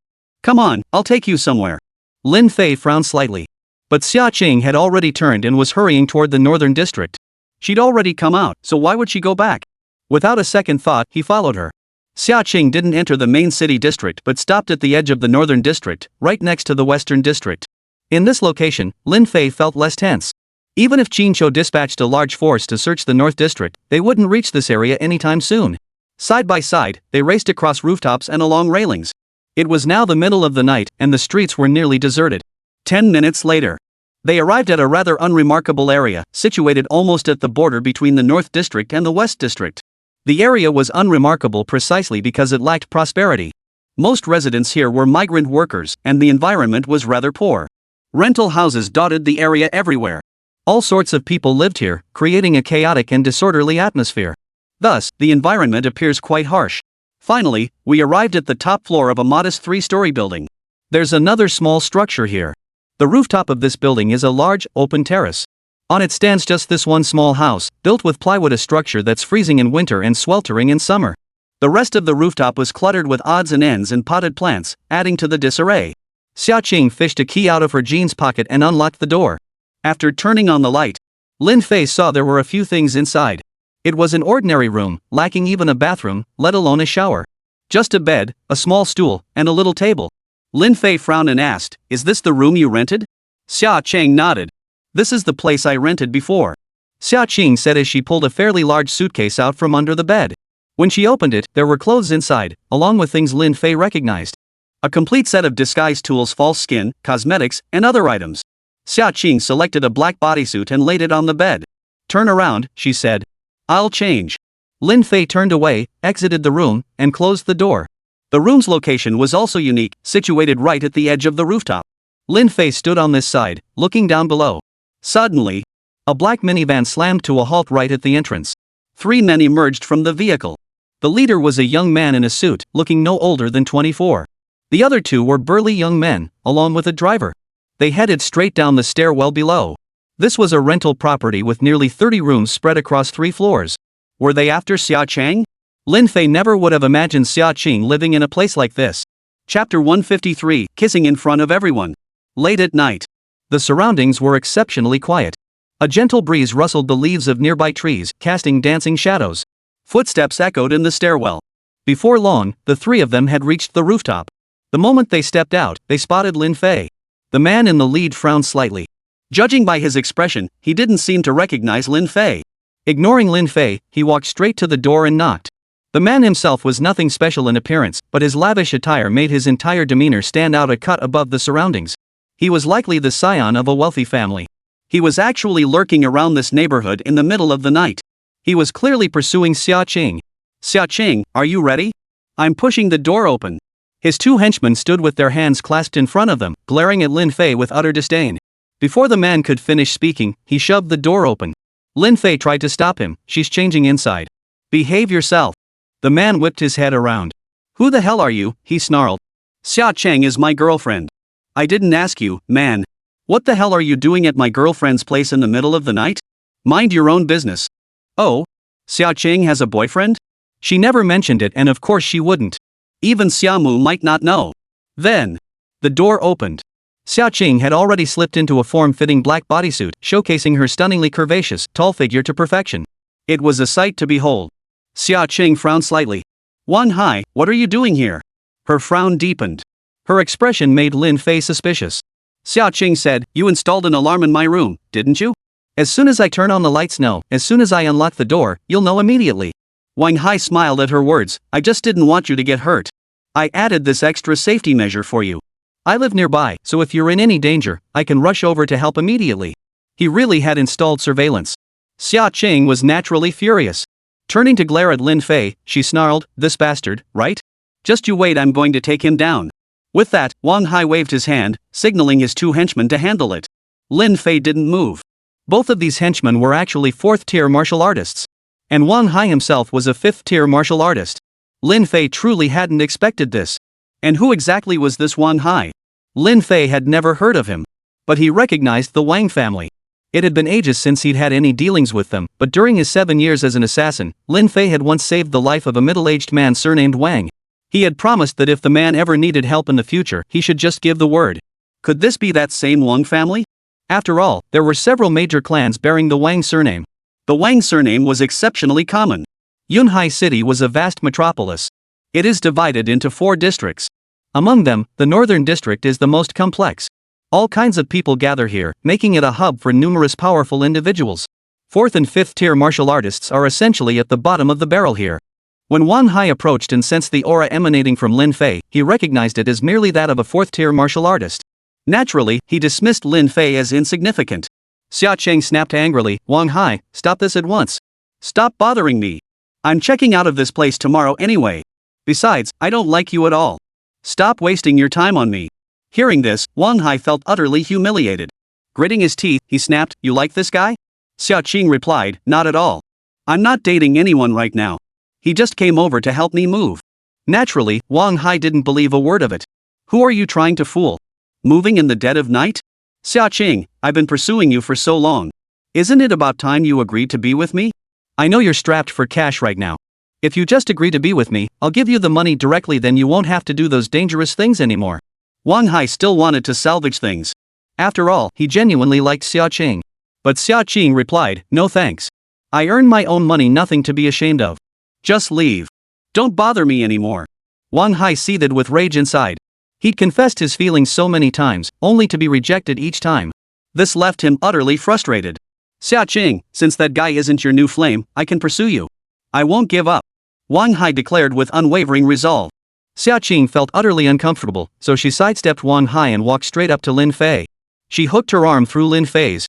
Come on, I'll take you somewhere." Lin Fei frowned slightly. But Xia Qing had already turned and was hurrying toward the northern district. She'd already come out, so why would she go back? Without a second thought, he followed her. Xia Qing didn't enter the main city district but stopped at the edge of the northern district, right next to the western district. In this location, Lin Fei felt less tense. Even if Qinqiu dispatched a large force to search the north district, they wouldn't reach this area anytime soon. Side by side, they raced across rooftops and along railings. It was now the middle of the night, and the streets were nearly deserted. 10 minutes later, they arrived at a rather unremarkable area, situated almost at the border between the North District and the West District. The area was unremarkable precisely because it lacked prosperity. Most residents here were migrant workers, and the environment was rather poor. Rental houses dotted the area everywhere. All sorts of people lived here, creating a chaotic and disorderly atmosphere. Thus, the environment appears quite harsh. Finally, we arrived at the top floor of a modest 3-story building. There's another small structure here. The rooftop of this building is a large, open terrace. On it stands just this one small house, built with plywood, a structure that's freezing in winter and sweltering in summer. The rest of the rooftop was cluttered with odds and ends and potted plants, adding to the disarray. Xia Qing fished a key out of her jeans pocket and unlocked the door. After turning on the light, Lin Fei saw there were a few things inside. It was an ordinary room, lacking even a bathroom, let alone a shower. Just a bed, a small stool, and a little table. Lin Fei frowned and asked, "Is this the room you rented?" Xia Cheng nodded. "This is the place I rented before," Xia Qing said as she pulled a fairly large suitcase out from under the bed. When she opened it, there were clothes inside, along with things Lin Fei recognized. A complete set of disguise tools, false skin, cosmetics, and other items. Xia Qing selected a black bodysuit and laid it on the bed. "Turn around," she said. "I'll change." Lin Fei turned away, exited the room, and closed the door. The room's location was also unique, situated right at the edge of the rooftop. Lin Fei stood on this side, looking down below. Suddenly, a black minivan slammed to a halt right at the entrance. 3 men emerged from the vehicle. The leader was a young man in a suit, looking no older than 24. The other 2 were burly young men, along with a driver. They headed straight down the stairwell below. This was a rental property with nearly 30 rooms spread across 3 floors. Were they after Xia Cheng? Lin Fei never would have imagined Xia Qing living in a place like this. Chapter 153, Kissing in Front of Everyone. Late at night. The surroundings were exceptionally quiet. A gentle breeze rustled the leaves of nearby trees, casting dancing shadows. Footsteps echoed in the stairwell. Before long, the 3 of them had reached the rooftop. The moment they stepped out, they spotted Lin Fei. The man in the lead frowned slightly. Judging by his expression, he didn't seem to recognize Lin Fei. Ignoring Lin Fei, he walked straight to the door and knocked. The man himself was nothing special in appearance, but his lavish attire made his entire demeanor stand out a cut above the surroundings. He was likely the scion of a wealthy family. He was actually lurking around this neighborhood in the middle of the night. He was clearly pursuing Xia Qing. Xia Qing, are you ready? I'm pushing the door open. His two henchmen stood with their hands clasped in front of them, glaring at Lin Fei with utter disdain. Before the man could finish speaking, he shoved the door open. Lin Fei tried to stop him. She's changing inside. Behave yourself. The man whipped his head around. Who the hell are you? He snarled. Xia Cheng is my girlfriend. I didn't ask you, man. What the hell are you doing at my girlfriend's place in the middle of the night? Mind your own business. Oh? Xia Cheng has a boyfriend? She never mentioned it, and of course she wouldn't. Even Xiamu might not know. Then, the door opened. Xia Qing had already slipped into a form-fitting black bodysuit, showcasing her stunningly curvaceous, tall figure to perfection. It was a sight to behold. Xia Qing frowned slightly. Yunhai, what are you doing here? Her frown deepened. Her expression made Lin Fei suspicious. Xia Qing said, you installed an alarm in my room, didn't you? As soon as I turn on the lights, no. As soon as I unlock the door, you'll know immediately. Yunhai smiled at her words. I just didn't want you to get hurt. I added this extra safety measure for you. I live nearby, so if you're in any danger, I can rush over to help immediately. He really had installed surveillance. Xia Qing was naturally furious. Turning to glare at Lin Fei, she snarled, this bastard, right? Just you wait, I'm going to take him down. With that, Yunhai waved his hand, signaling his two henchmen to handle it. Lin Fei didn't move. Both of these henchmen were actually 4th-tier martial artists. And Yunhai himself was a 5th-tier martial artist. Lin Fei truly hadn't expected this. And who exactly was this Yunhai? Lin Fei had never heard of him. But he recognized the Wang family. It had been ages since he'd had any dealings with them, but during his 7 years as an assassin, Lin Fei had once saved the life of a middle-aged man surnamed Wang. He had promised that if the man ever needed help in the future, he should just give the word. Could this be that same Wang family? After all, there were several major clans bearing the Wang surname. The Wang surname was exceptionally common. Yunhai City was a vast metropolis. It is divided into 4 districts. Among them, the northern district is the most complex. All kinds of people gather here, making it a hub for numerous powerful individuals. 4th and 5th tier martial artists are essentially at the bottom of the barrel here. When Yunhai approached and sensed the aura emanating from Lin Fei, he recognized it as merely that of a 4th tier martial artist. Naturally, he dismissed Lin Fei as insignificant. Xia Cheng snapped angrily, Yunhai, stop this at once. Stop bothering me. I'm checking out of this place tomorrow anyway. Besides, I don't like you at all. Stop wasting your time on me. Hearing this, Yunhai felt utterly humiliated. Gritting his teeth, he snapped, you like this guy? Xia Qing replied, not at all. I'm not dating anyone right now. He just came over to help me move. Naturally, Yunhai didn't believe a word of it. Who are you trying to fool? Moving in the dead of night? Xia Qing, I've been pursuing you for so long. Isn't it about time you agreed to be with me? I know you're strapped for cash right now. If you just agree to be with me, I'll give you the money directly, then you won't have to do those dangerous things anymore. Yunhai still wanted to salvage things. After all, he genuinely liked Xia Qing. But Xia Qing replied, no thanks. I earn my own money, nothing to be ashamed of. Just leave. Don't bother me anymore. Yunhai seethed with rage inside. He'd confessed his feelings so many times, only to be rejected each time. This left him utterly frustrated. Xia Qing, since that guy isn't your new flame, I can pursue you. I won't give up. Yunhai declared with unwavering resolve. Xia Qing felt utterly uncomfortable, so she sidestepped Yunhai and walked straight up to Lin Fei. She hooked her arm through Lin Fei's.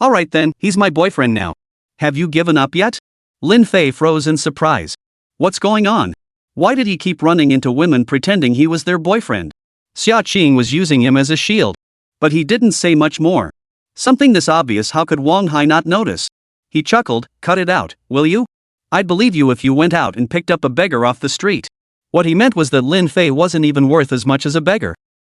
Alright then, he's my boyfriend now. Have you given up yet? Lin Fei froze in surprise. What's going on? Why did he keep running into women pretending he was their boyfriend? Xia Qing was using him as a shield. But he didn't say much more. Something this obvious, how could Yunhai not notice? He chuckled, cut it out, will you? I'd believe you if you went out and picked up a beggar off the street. What he meant was that Lin Fei wasn't even worth as much as a beggar.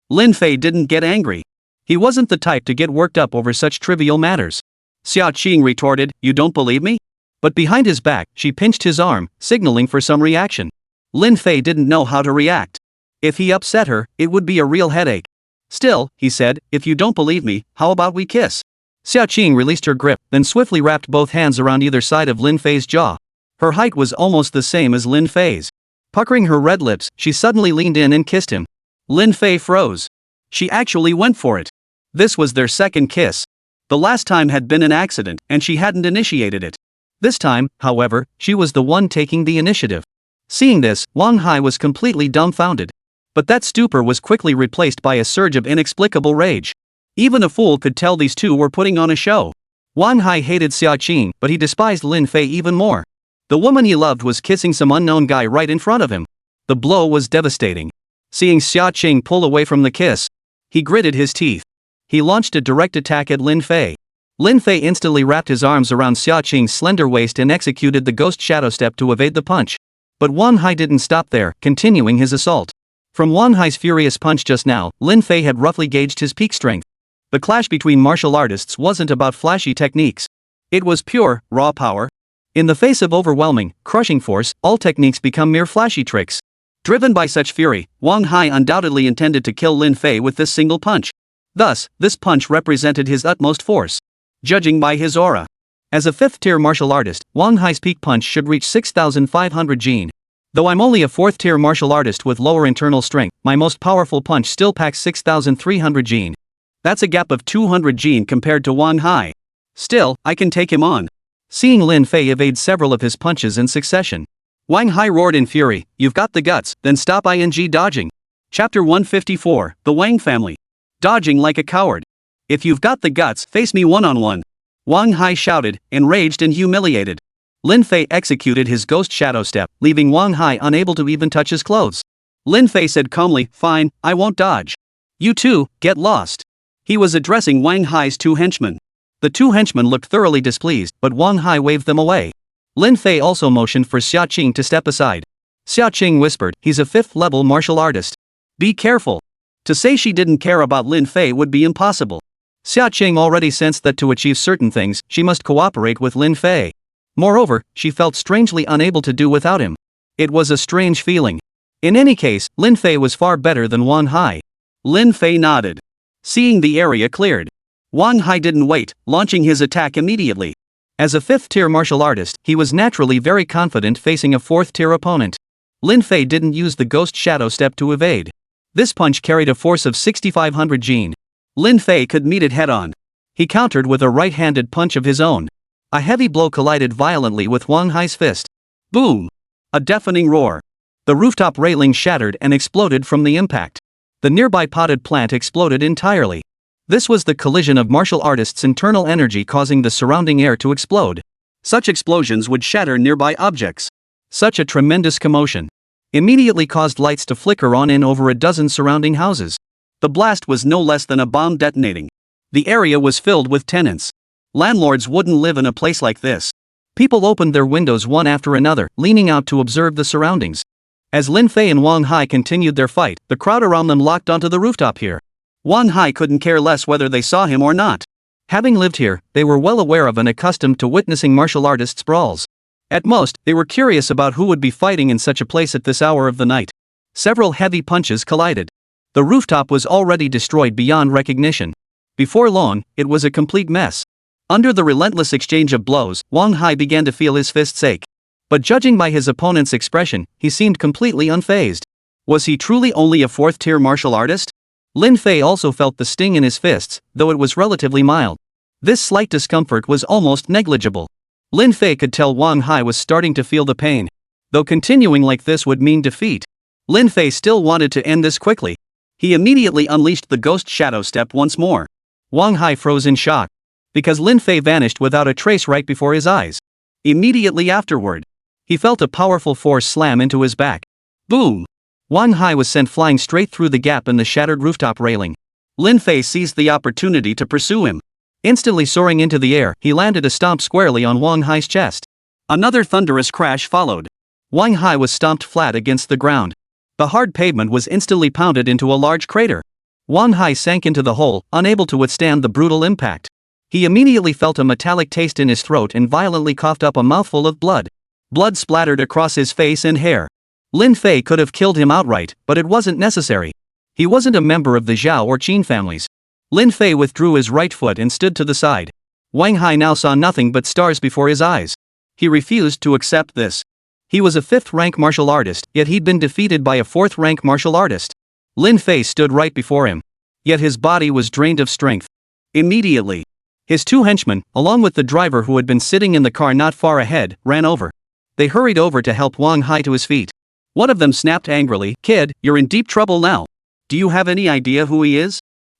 Lin Fei didn't get angry. He wasn't the type to get worked up over such trivial matters. Xia Qing retorted, you don't believe me? But behind his back, she pinched his arm, signaling for some reaction. Lin Fei didn't know how to react. If he upset her, it would be a real headache. Still, he said, if you don't believe me, how about we kiss? Xia Qing released her grip, then swiftly wrapped both hands around either side of Lin Fei's jaw. Her height was almost the same as Lin Fei's. Puckering her red lips, she suddenly leaned in and kissed him. Lin Fei froze. She actually went for it. This was their second kiss. The last time had been an accident, and she hadn't initiated it. This time, however, she was the one taking the initiative. Seeing this, Yunhai was completely dumbfounded. But that stupor was quickly replaced by a surge of inexplicable rage. Even a fool could tell these two were putting on a show. Yunhai hated Xiaqing, but he despised Lin Fei even more. The woman he loved was kissing some unknown guy right in front of him. The blow was devastating. Seeing Xiaqing pull away from the kiss, he gritted his teeth. He launched a direct attack at Lin Fei. Lin Fei instantly wrapped his arms around Xiaqing's slender waist and executed the ghost shadow step to evade the punch. But Yunhai didn't stop there, continuing his assault. From Yunhai's furious punch just now, Lin Fei had roughly gauged his peak strength. The clash between martial artists wasn't about flashy techniques. It was pure, raw power. In the face of overwhelming, crushing force, all techniques become mere flashy tricks. Driven by such fury, Yunhai undoubtedly intended to kill Lin Fei with this single punch. Thus, this punch represented his utmost force. Judging by his aura. As a 5th-tier martial artist, Yunhai's peak punch should reach 6,500 Jin. Though I'm only a 4th-tier martial artist with lower internal strength, my most powerful punch still packs 6,300 Jin. That's a gap of 200 Jin compared to Yunhai. Still, I can take him on. Seeing Lin Fei evade several of his punches in succession, Yunhai roared in fury, "You've got the guts, then stop dodging." Chapter 154, The Wang Family. Dodging like a coward. If you've got the guts, face me one-on-one. Yunhai shouted, enraged and humiliated. Lin Fei executed his ghost shadow step, leaving Yunhai unable to even touch his clothes. Lin Fei said calmly, "Fine, I won't dodge. You two, get lost." He was addressing Yunhai's two henchmen. The two henchmen looked thoroughly displeased, but Yunhai waved them away. Lin Fei also motioned for Xiaqing to step aside. Xiaqing whispered, "He's a 5th-level martial artist. Be careful." To say she didn't care about Lin Fei would be impossible. Xiaqing already sensed that to achieve certain things, she must cooperate with Lin Fei. Moreover, she felt strangely unable to do without him. It was a strange feeling. In any case, Lin Fei was far better than Yunhai. Lin Fei nodded. Seeing the area cleared, Yunhai didn't wait, launching his attack immediately. As a 5th-tier martial artist, he was naturally very confident facing a 4th-tier opponent. Lin Fei didn't use the ghost shadow step to evade. This punch carried a force of 6,500 Jin. Lin Fei could meet it head-on. He countered with a right-handed punch of his own. A heavy blow collided violently with Yunhai's fist. Boom! A deafening roar. The rooftop railing shattered and exploded from the impact. The nearby potted plant exploded entirely. This was the collision of martial artists' internal energy causing the surrounding air to explode. Such explosions would shatter nearby objects. Such a tremendous commotion immediately caused lights to flicker on in over a dozen surrounding houses. The blast was no less than a bomb detonating. The area was filled with tenants. Landlords wouldn't live in a place like this. People opened their windows one after another, leaning out to observe the surroundings. As Lin Fei and Yunhai continued their fight, the crowd around them locked onto the rooftop here. Yunhai couldn't care less whether they saw him or not. Having lived here, they were well aware of and accustomed to witnessing martial artists' brawls. At most, they were curious about who would be fighting in such a place at this hour of the night. Several heavy punches collided. The rooftop was already destroyed beyond recognition. Before long, it was a complete mess. Under the relentless exchange of blows, Yunhai began to feel his fists ache. But judging by his opponent's expression, he seemed completely unfazed. Was he truly only a 4th-tier martial artist? Lin Fei also felt the sting in his fists, though it was relatively mild. This slight discomfort was almost negligible. Lin Fei could tell Yunhai was starting to feel the pain. Though continuing like this would mean defeat, Lin Fei still wanted to end this quickly. He immediately unleashed the ghost shadow step once more. Yunhai froze in shock. Because Lin Fei vanished without a trace right before his eyes. Immediately afterward, he felt a powerful force slam into his back. Boom! Yunhai was sent flying straight through the gap in the shattered rooftop railing. Lin Fei seized the opportunity to pursue him. Instantly soaring into the air, he landed a stomp squarely on Yunhai's chest. Another thunderous crash followed. Yunhai was stomped flat against the ground. The hard pavement was instantly pounded into a large crater. Yunhai sank into the hole, unable to withstand the brutal impact. He immediately felt a metallic taste in his throat and violently coughed up a mouthful of blood. Blood splattered across his face and hair. Lin Fei could have killed him outright, but it wasn't necessary. He wasn't a member of the Zhao or Qin families. Lin Fei withdrew his right foot and stood to the side. Yunhai now saw nothing but stars before his eyes. He refused to accept this. He was a 5th-rank martial artist, yet he'd been defeated by a 4th-rank martial artist. Lin Fei stood right before him. Yet his body was drained of strength. Immediately, his two henchmen, along with the driver who had been sitting in the car not far ahead, ran over. They hurried over to help Yunhai to his feet. One of them snapped angrily, "Kid, you're in deep trouble now. Do you have any idea who he is?"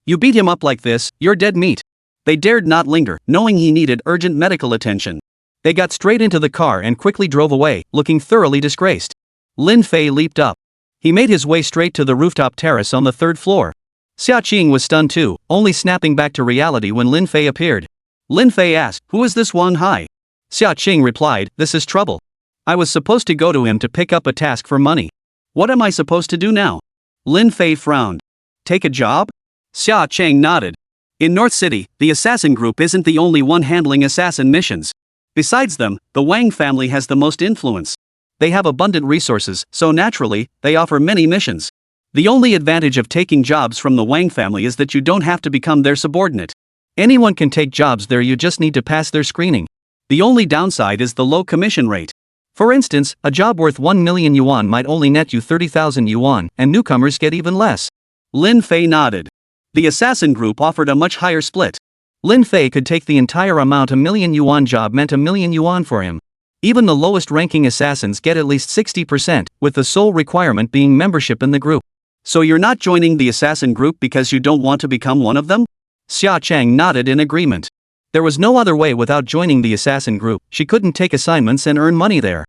You beat him up like this, you're dead meat. They dared not linger, knowing he needed urgent medical attention. They got straight into the car and quickly drove away, looking thoroughly disgraced. Lin Fei leaped up. He made his way straight to the rooftop terrace on the 3rd floor. Xia Qing was stunned too, only snapping back to reality when Lin Fei appeared. Lin Fei asked, "Who is this Yunhai?" Xia Qing replied, "This is trouble. I was supposed to go to him to pick up a task for money. What am I supposed to do now?" Lin Fei frowned. "Take a job?" Xia Qing nodded. In North City, the assassin group isn't the only one handling assassin missions. Besides them, the Wang family has the most influence. They have abundant resources, so naturally, they offer many missions. The only advantage of taking jobs from the Wang family is that you don't have to become their subordinate. Anyone can take jobs there, you just need to pass their screening. The only downside is the low commission rate. For instance, a job worth 1 million yuan might only net you 30,000 yuan, and newcomers get even less. Lin Fei nodded. The assassin group offered a much higher split. Lin Fei could take the entire amount. A million yuan job meant 1 million yuan for him. Even the lowest ranking assassins get at least 60%, with the sole requirement being membership in the group. So you're not joining the assassin group because you don't want to become one of them? Xia Chang nodded in agreement. There was no other way without joining the assassin group. She couldn't take assignments and earn money there.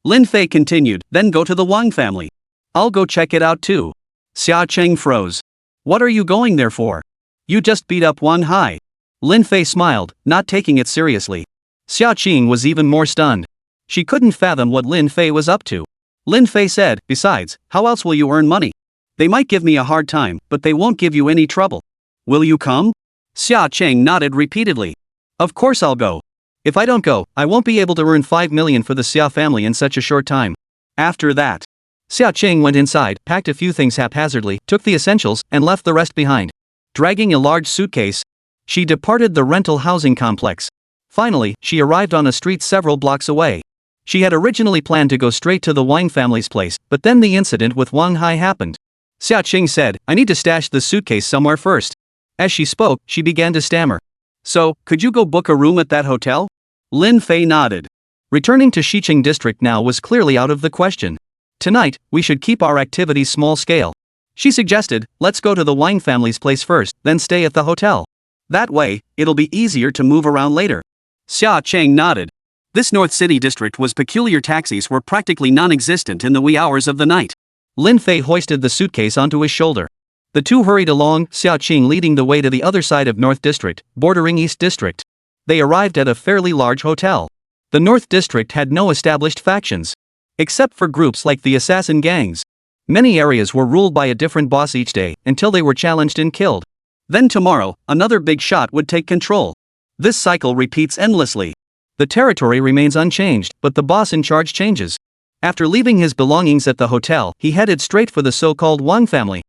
Lin Fei continued, "Then go to the Wang family. I'll go check it out too." Xia Cheng froze. "What are you going there for? You just beat up Wang Hai." Lin Fei smiled, not taking it seriously. Xia Qing was even more stunned. She couldn't fathom what Lin Fei was up to. Lin Fei said, "Besides, how else will you earn money? They might give me a hard time, but they won't give you any trouble. Will you come?" Xia Cheng nodded repeatedly. "Of course I'll go. If I don't go, I won't be able to earn 5 million for the Xia family in such a short time." After that, Xia Qing went inside, packed a few things haphazardly, took the essentials, and left the rest behind. Dragging a large suitcase, she departed the rental housing complex. Finally, she arrived on a street several blocks away. She had originally planned to go straight to the Wang family's place, but then the incident with Wang Hai happened. Xia Qing said, "I need to stash the suitcase somewhere first." As she spoke, she began to stammer. "So, could you go book a room at that hotel?" Lin Fei nodded. Returning to Xiqing district now was clearly out of the question. "Tonight, we should keep our activities small scale." She suggested, "Let's go to the Wang family's place first, then stay at the hotel. That way, it'll be easier to move around later." Xia Cheng nodded. This North City district was peculiar. Taxis were practically non-existent in the wee hours of the night. Lin Fei hoisted the suitcase onto his shoulder. The two hurried along, Xia Qing leading the way to the other side of North District, bordering East District. They arrived at a fairly large hotel. The North District had no established factions, except for groups like the assassin gangs. Many areas were ruled by a different boss each day, until they were challenged and killed. Then tomorrow, another big shot would take control. This cycle repeats endlessly. The territory remains unchanged, but the boss in charge changes. After leaving his belongings at the hotel, he headed straight for the so-called Wang family.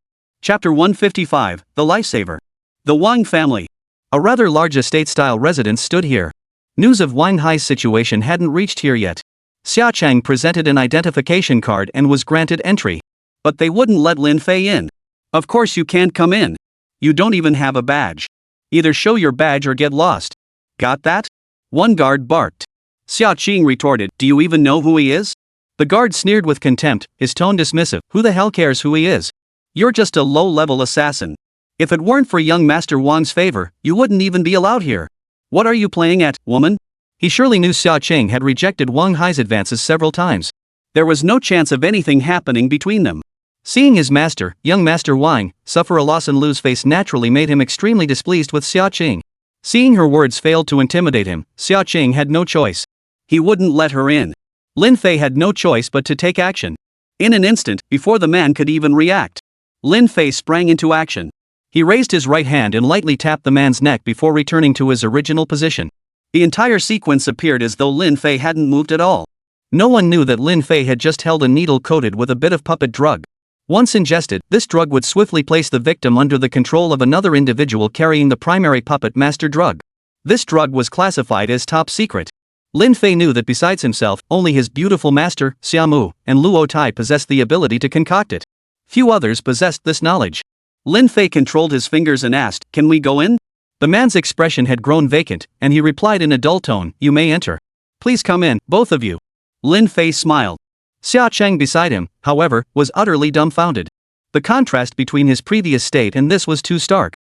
Chapter 155, The Lifesaver. The Wang family. A rather large estate-style residence stood here. News of Wang Hai's situation hadn't reached here yet. Xia Chang presented an identification card and was granted entry. But they wouldn't let Lin Fei in. "Of course you can't come in. You don't even have a badge. Either show your badge or get lost. Got that?" One guard barked. Xia Qing retorted, "Do you even know who he is?" The guard sneered with contempt, his tone dismissive. "Who the hell cares who he is? You're just a low-level assassin. If it weren't for young Master Wang's favor, you wouldn't even be allowed here. What are you playing at, woman?" He surely knew Xia Qing had rejected Wang Hai's advances several times. There was no chance of anything happening between them. Seeing his master, young Master Wang, suffer a loss and lose face naturally made him extremely displeased with Xia Qing. Seeing her words failed to intimidate him, Xia Qing had no choice. He wouldn't let her in. Lin Fei had no choice but to take action. In an instant, before the man could even react, Lin Fei sprang into action. He raised his right hand and lightly tapped the man's neck before returning to his original position. The entire sequence appeared as though Lin Fei hadn't moved at all. No one knew that Lin Fei had just held a needle coated with a bit of puppet drug. Once ingested, this drug would swiftly place the victim under the control of another individual carrying the primary puppet master drug. This drug was classified as top secret. Lin Fei knew that besides himself, only his beautiful master, Xiamu, and Luo Tai possessed the ability to concoct it. Few others possessed this knowledge. Lin Fei controlled his fingers and asked, "Can we go in?" The man's expression had grown vacant, and he replied in a dull tone, "You may enter. Please come in, both of you." Lin Fei smiled. Xia Cheng beside him, however, was utterly dumbfounded. The contrast between his previous state and this was too stark.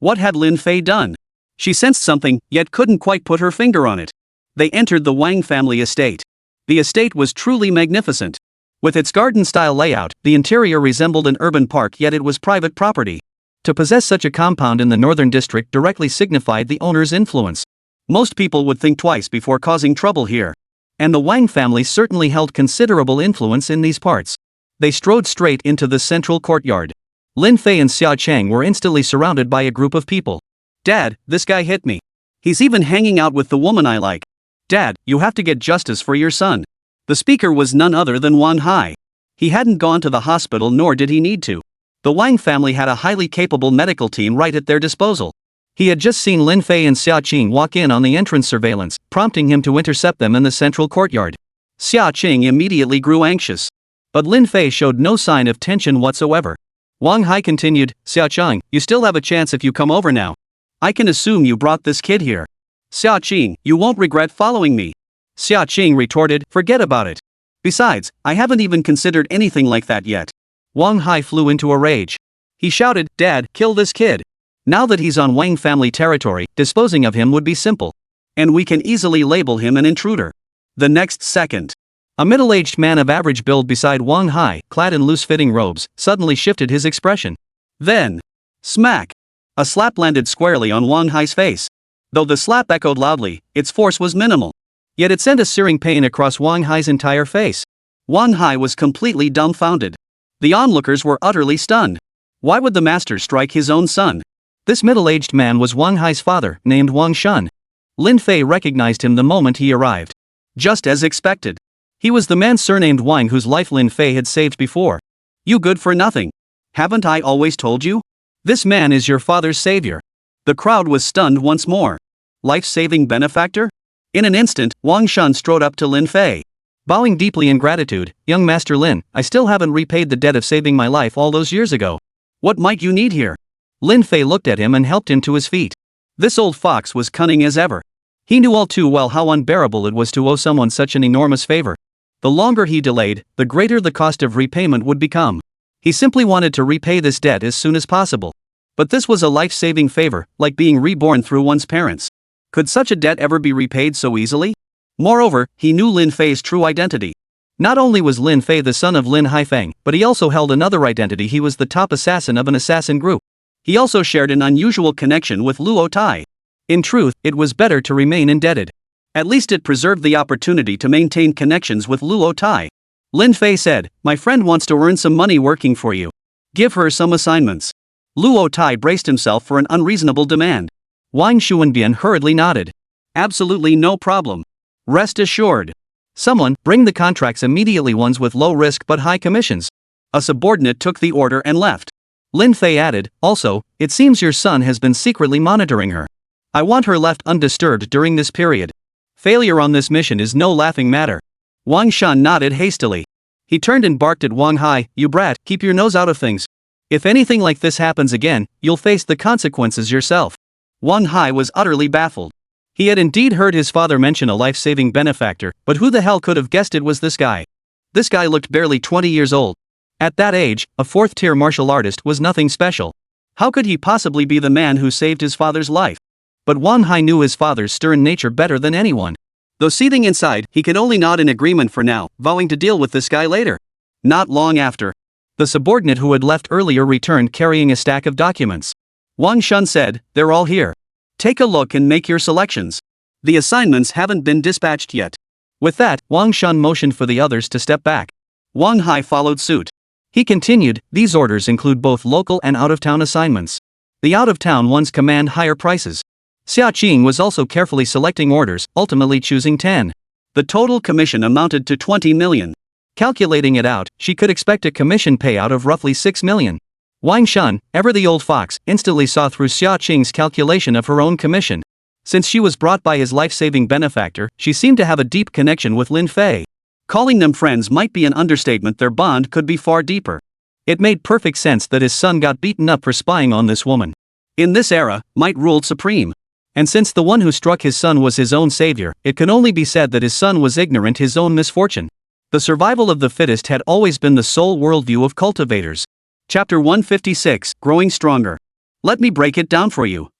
What had Lin Fei done? She sensed something, yet couldn't quite put her finger on it. They entered the Wang family estate. The estate was truly magnificent. With its garden-style layout, the interior resembled an urban park, yet it was private property. To possess such a compound in the northern district directly signified the owner's influence. Most people would think twice before causing trouble here. And the Wang family certainly held considerable influence in these parts. They strode straight into the central courtyard. Lin Fei and Xia Chang were instantly surrounded by a group of people. Dad, this guy hit me. He's even hanging out with the woman I like. Dad, you have to get justice for your son. The speaker was none other than Yunhai. He hadn't gone to the hospital, nor did he need to. The Wang family had a highly capable medical team right at their disposal. He had just seen Lin Fei and Xia Qing walk in on the entrance surveillance, prompting him to intercept them in the central courtyard. Xia Qing immediately grew anxious. But Lin Fei showed no sign of tension whatsoever. Yunhai continued, Xia Qing, you still have a chance if you come over now. I can assume you brought this kid here. Xia Qing, you won't regret following me. Xia Qing retorted, forget about it. Besides, I haven't even considered anything like that yet. Yunhai flew into a rage. He shouted, Dad, kill this kid. Now that he's on Wang family territory, disposing of him would be simple. And we can easily label him an intruder. The next second, a middle-aged man of average build beside Yunhai, clad in loose-fitting robes, suddenly shifted his expression. Then, smack! A slap landed squarely on Yunhai's face. Though the slap echoed loudly, its force was minimal. Yet it sent a searing pain across Yunhai's entire face. Yunhai was completely dumbfounded. The onlookers were utterly stunned. Why would the master strike his own son? This middle-aged man was Yunhai's father, named Wang Shun. Lin Fei recognized him the moment he arrived. Just as expected. He was the man surnamed Wang whose life Lin Fei had saved before. You good for nothing. Haven't I always told you? This man is your father's savior. The crowd was stunned once more. Life-saving benefactor? In an instant, Wang Shun strode up to Lin Fei. Bowing deeply in gratitude, young Master Lin, I still haven't repaid the debt of saving my life all those years ago. What might you need here? Lin Fei looked at him and helped him to his feet. This old fox was cunning as ever. He knew all too well how unbearable it was to owe someone such an enormous favor. The longer he delayed, the greater the cost of repayment would become. He simply wanted to repay this debt as soon as possible. But this was a life-saving favor, like being reborn through one's parents. Could such a debt ever be repaid so easily? Moreover, he knew Lin Fei's true identity. Not only was Lin Fei the son of Lin Haifeng, but he also held another identity. He was the top assassin of an assassin group. He also shared an unusual connection with Luo Tai. In truth, it was better to remain indebted. At least it preserved the opportunity to maintain connections with Luo Tai. Lin Fei said, my friend wants to earn some money working for you. Give her some assignments. Luo Tai braced himself for an unreasonable demand. Wang Xuanbian hurriedly nodded. Absolutely no problem. Rest assured. Someone, bring the contracts immediately, ones with low risk but high commissions. A subordinate took the order and left. Lin Fei added, also, it seems your son has been secretly monitoring her. I want her left undisturbed during this period. Failure on this mission is no laughing matter. Wang Shan nodded hastily. He turned and barked at Wang Hai, you brat, keep your nose out of things. If anything like this happens again, you'll face the consequences yourself. Wang Hai was utterly baffled. He had indeed heard his father mention a life-saving benefactor, but who the hell could have guessed it was this guy? This guy looked barely 20 years old. At that age, a fourth-tier martial artist was nothing special. How could he possibly be the man who saved his father's life? But Wang Hai knew his father's stern nature better than anyone. Though seething inside, he could only nod in agreement for now, vowing to deal with this guy later. Not long after, the subordinate who had left earlier returned carrying a stack of documents. Wang Shun said, they're all here. Take a look and make your selections. The assignments haven't been dispatched yet. With that, Wang Shun motioned for the others to step back. Wang Hai followed suit. He continued, these orders include both local and out-of-town assignments. The out-of-town ones command higher prices. Xia Qing was also carefully selecting orders, ultimately choosing 10. The total commission amounted to 20 million. Calculating it out, she could expect a commission payout of roughly 6 million. Wang Shun, ever the old fox, instantly saw through Xia Qing's calculation of her own commission. Since she was brought by his life-saving benefactor, she seemed to have a deep connection with Lin Fei. Calling them friends might be an understatement, their bond could be far deeper. It made perfect sense that his son got beaten up for spying on this woman. In this era, might ruled supreme. And since the one who struck his son was his own savior, it can only be said that his son was ignorant his own misfortune. The survival of the fittest had always been the sole worldview of cultivators. Chapter 156, Growing Stronger. Let me break it down for you.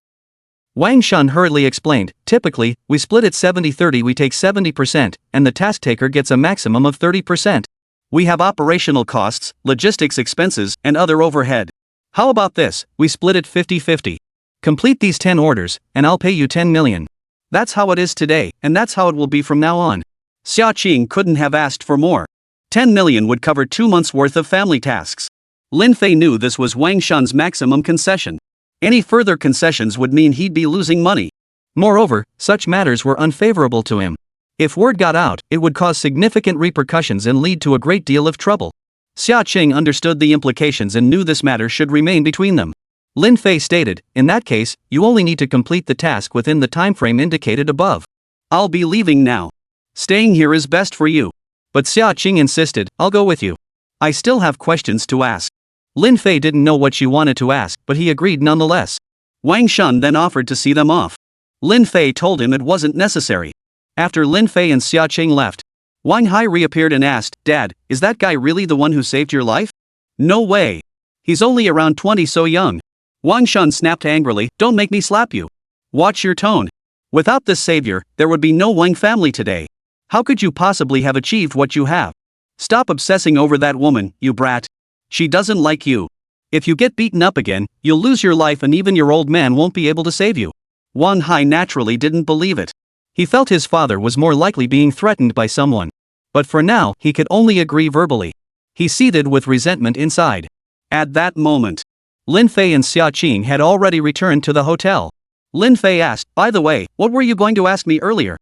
Wang Shun hurriedly explained, typically, we split it 70-30, we take 70%, and the task taker gets a maximum of 30%. We have operational costs, logistics expenses, and other overhead. How about this, we split it 50-50. Complete these 10 orders, and I'll pay you 10 million. That's how it is today, and that's how it will be from now on. Xia Qing couldn't have asked for more. 10 million would cover 2 months' worth of family tasks. Lin Fei knew this was Wang Shun's maximum concession. Any further concessions would mean he'd be losing money. Moreover, such matters were unfavorable to him. If word got out, it would cause significant repercussions and lead to a great deal of trouble. Xia Qing understood the implications and knew this matter should remain between them. Lin Fei stated, in that case, you only need to complete the task within the time frame indicated above. I'll be leaving now. Staying here is best for you. But Xia Qing insisted, I'll go with you. I still have questions to ask. Lin Fei didn't know what she wanted to ask, but he agreed nonetheless. Wang Shun then offered to see them off. Lin Fei told him it wasn't necessary. After Lin Fei and Xia Qing left, Wang Hai reappeared and asked, Dad, is that guy really the one who saved your life? No way. He's only around 20, so young. Wang Shun snapped angrily, don't make me slap you. Watch your tone. Without this savior, there would be no Wang family today. How could you possibly have achieved what you have? Stop obsessing over that woman, you brat. She doesn't like you. If you get beaten up again, you'll lose your life and even your old man won't be able to save you. Wang Hai naturally didn't believe it. He felt his father was more likely being threatened by someone. But for now, he could only agree verbally. He seethed with resentment inside. At that moment, Lin Fei and Xia Qing had already returned to the hotel. Lin Fei asked, by the way, what were you going to ask me earlier?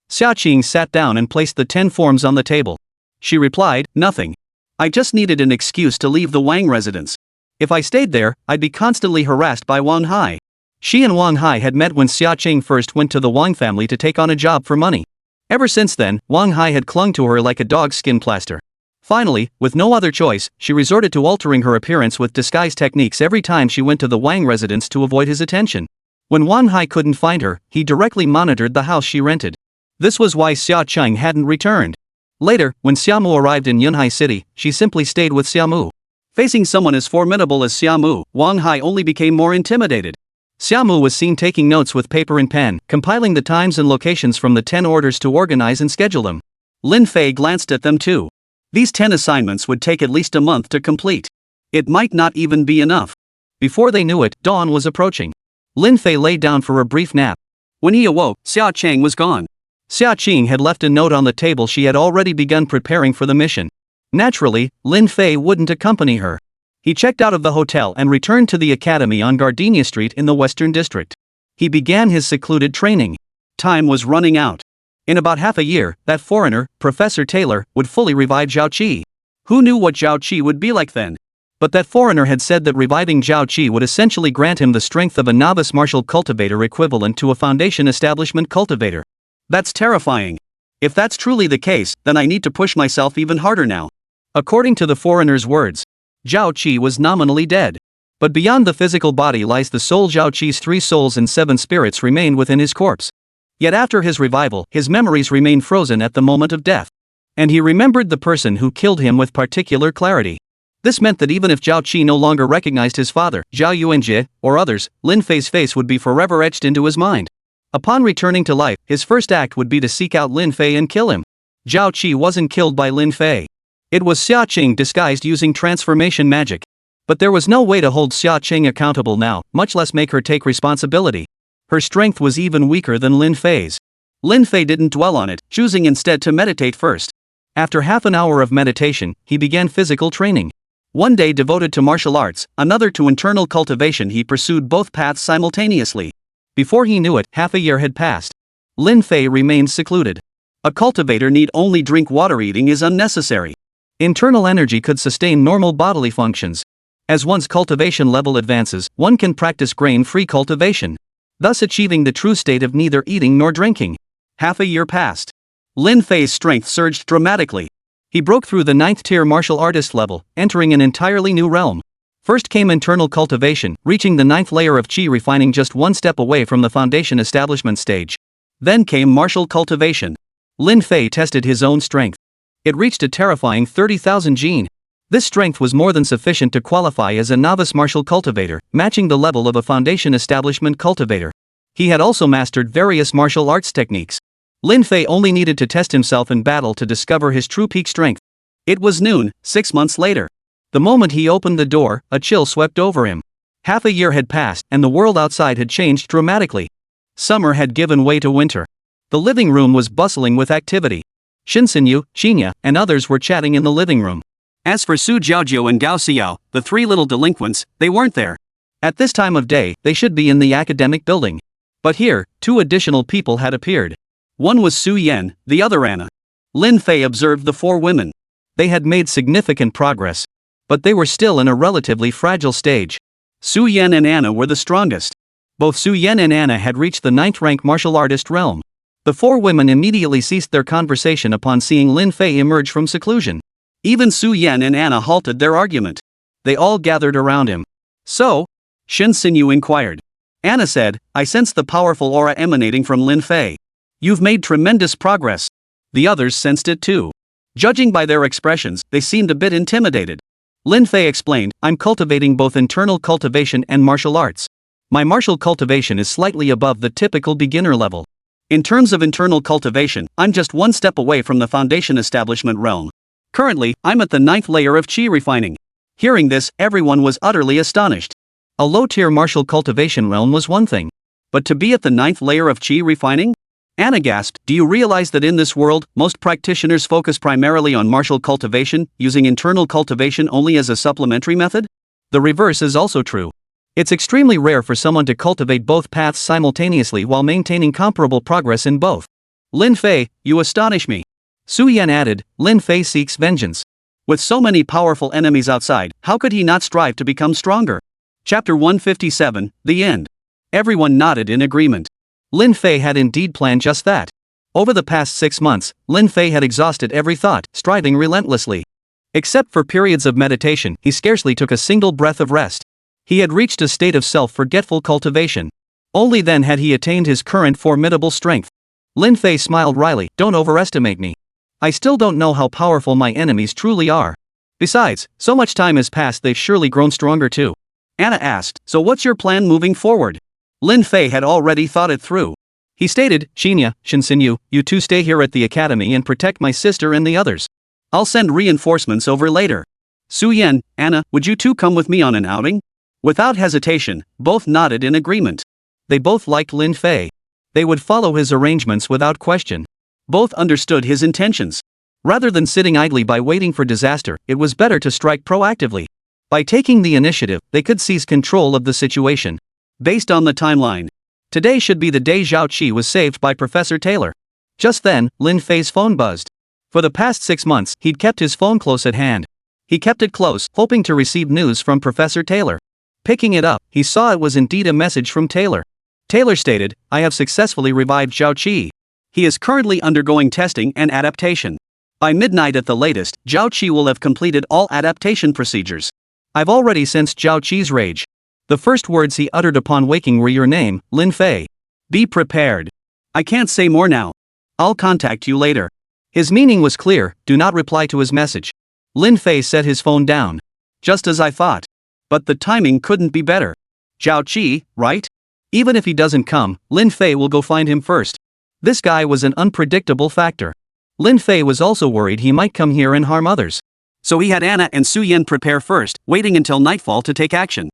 Xia Qing sat down and placed the 10 forms on the table. She replied, nothing. I just needed an excuse to leave the Wang residence. If I stayed there, I'd be constantly harassed by Wang Hai. She and Wang Hai had met when Xia Qing first went to the Wang family to take on a job for money. Ever since then, Wang Hai had clung to her like a dog's skin plaster. Finally, with no other choice, she resorted to altering her appearance with disguise techniques every time she went to the Wang residence to avoid his attention. When Wang Hai couldn't find her, he directly monitored the house she rented. This was why Xia Qing hadn't returned. Later, when Xiamu arrived in Yunhai City, she simply stayed with Xiamu. Facing someone as formidable as Xiamu, Wang Hai only became more intimidated. Xiamu was seen taking notes with paper and pen, compiling the times and locations from the 10 orders to organize and schedule them. Lin Fei glanced at them too. These 10 assignments would take at least a month to complete. It might not even be enough. Before they knew it, dawn was approaching. Lin Fei lay down for a brief nap. When he awoke, Xia Qing was gone. Xia Qing had left a note on the table. She had already begun preparing for the mission. Naturally, Lin Fei wouldn't accompany her. He checked out of the hotel and returned to the academy on Gardenia Street in the Western District. He began his secluded training. Time was running out. In about half a year, that foreigner, Professor Taylor, would fully revive Zhao Qi. Who knew what Zhao Qi would be like then? But that foreigner had said that reviving Zhao Qi would essentially grant him the strength of a novice martial cultivator equivalent to a foundation establishment cultivator. That's terrifying. If that's truly the case, then I need to push myself even harder now. According to the foreigner's words, Zhao Qi was nominally dead. But beyond the physical body lies the soul. Zhao Qi's 3 souls and 7 spirits remained within his corpse. Yet after his revival, his memories remained frozen at the moment of death. And he remembered the person who killed him with particular clarity. This meant that even if Zhao Qi no longer recognized his father, Zhao Yuanjie, or others, Lin Fei's face would be forever etched into his mind. Upon returning to life, his first act would be to seek out Lin Fei and kill him. Zhao Qi wasn't killed by Lin Fei. It was Xia Qing disguised using transformation magic. But there was no way to hold Xia Qing accountable now, much less make her take responsibility. Her strength was even weaker than Lin Fei's. Lin Fei didn't dwell on it, choosing instead to meditate first. After half an hour of meditation, he began physical training. One day devoted to martial arts, another to internal cultivation. He pursued both paths simultaneously. Before he knew it, half a year had passed. Lin Fei remained secluded. A cultivator need only drink water. Eating is unnecessary. Internal energy could sustain normal bodily functions. As one's cultivation level advances, one can practice grain-free cultivation, thus achieving the true state of neither eating nor drinking. Half a year passed. Lin Fei's strength surged dramatically. He broke through the 9th tier martial artist level, entering an entirely new realm. First came internal cultivation, reaching the 9th layer of qi, refining just one step away from the foundation establishment stage. Then came martial cultivation. Lin Fei tested his own strength. It reached a terrifying 30,000 jin. This strength was more than sufficient to qualify as a novice martial cultivator, matching the level of a foundation establishment cultivator. He had also mastered various martial arts techniques. Lin Fei only needed to test himself in battle to discover his true peak strength. It was noon, 6 months later. The moment he opened the door, a chill swept over him. Half a year had passed, and the world outside had changed dramatically. Summer had given way to winter. The living room was bustling with activity. Shen Xinyu, Xinya, and others were chatting in the living room. As for Su Jiaojiu and Gao Xiao, the three little delinquents, they weren't there. At this time of day, they should be in the academic building. But here, 2 additional people had appeared. One was Su Yan, the other Anna. Lin Fei observed the 4 women. They had made significant progress. But they were still in a relatively fragile stage. Su Yan and Anna were the strongest. Both Su Yan and Anna had reached the 9th rank martial artist realm. The 4 women immediately ceased their conversation upon seeing Lin Fei emerge from seclusion. Even Su Yan and Anna halted their argument. They all gathered around him. So? Shen Xinyu inquired. Anna said, I sense the powerful aura emanating from Lin Fei. You've made tremendous progress. The others sensed it too. Judging by their expressions, they seemed a bit intimidated. Lin Fei explained, I'm cultivating both internal cultivation and martial arts. My martial cultivation is slightly above the typical beginner level. In terms of internal cultivation, I'm just 1 step away from the foundation establishment realm. Currently, I'm at the 9th layer of chi refining. Hearing this, everyone was utterly astonished. A low-tier martial cultivation realm was one thing. But to be at the 9th layer of chi refining? Anna gasped, do you realize that in this world, most practitioners focus primarily on martial cultivation, using internal cultivation only as a supplementary method? The reverse is also true. It's extremely rare for someone to cultivate both paths simultaneously while maintaining comparable progress in both. Lin Fei, you astonish me. Su Yan added, Lin Fei seeks vengeance. With so many powerful enemies outside, how could he not strive to become stronger? Chapter 157, The End. Everyone nodded in agreement. Lin Fei had indeed planned just that. Over the past 6 months, Lin Fei had exhausted every thought, striving relentlessly. Except for periods of meditation, he scarcely took a single breath of rest. He had reached a state of self-forgetful cultivation. Only then had he attained his current formidable strength. Lin Fei smiled wryly, don't overestimate me. I still don't know how powerful my enemies truly are. Besides, so much time has passed they've surely grown stronger too. Anna asked, so what's your plan moving forward? Lin Fei had already thought it through. He stated, Xinya, Shen Xinyu, you 2 stay here at the academy and protect my sister and the others. I'll send reinforcements over later. Su Yan, Anna, would you 2 come with me on an outing? Without hesitation, both nodded in agreement. They both liked Lin Fei. They would follow his arrangements without question. Both understood his intentions. Rather than sitting idly by waiting for disaster, it was better to strike proactively. By taking the initiative, they could seize control of the situation. Based on the timeline, today should be the day Zhao Qi was saved by Professor Taylor. Just then, Lin Fei's phone buzzed. For the past 6 months, he'd kept his phone close at hand. He kept it close, hoping to receive news from Professor Taylor. Picking it up, he saw it was indeed a message from Taylor. Taylor stated, I have successfully revived Zhao Qi. He is currently undergoing testing and adaptation. By midnight at the latest, Zhao Qi will have completed all adaptation procedures. I've already sensed Zhao Qi's rage. The first words he uttered upon waking were your name, Lin Fei. Be prepared. I can't say more now. I'll contact you later. His meaning was clear, do not reply to his message. Lin Fei set his phone down. Just as I thought. But the timing couldn't be better. Zhao Qi, right? Even if he doesn't come, Lin Fei will go find him first. This guy was an unpredictable factor. Lin Fei was also worried he might come here and harm others. So he had Anna and Su Yan prepare first, waiting until nightfall to take action.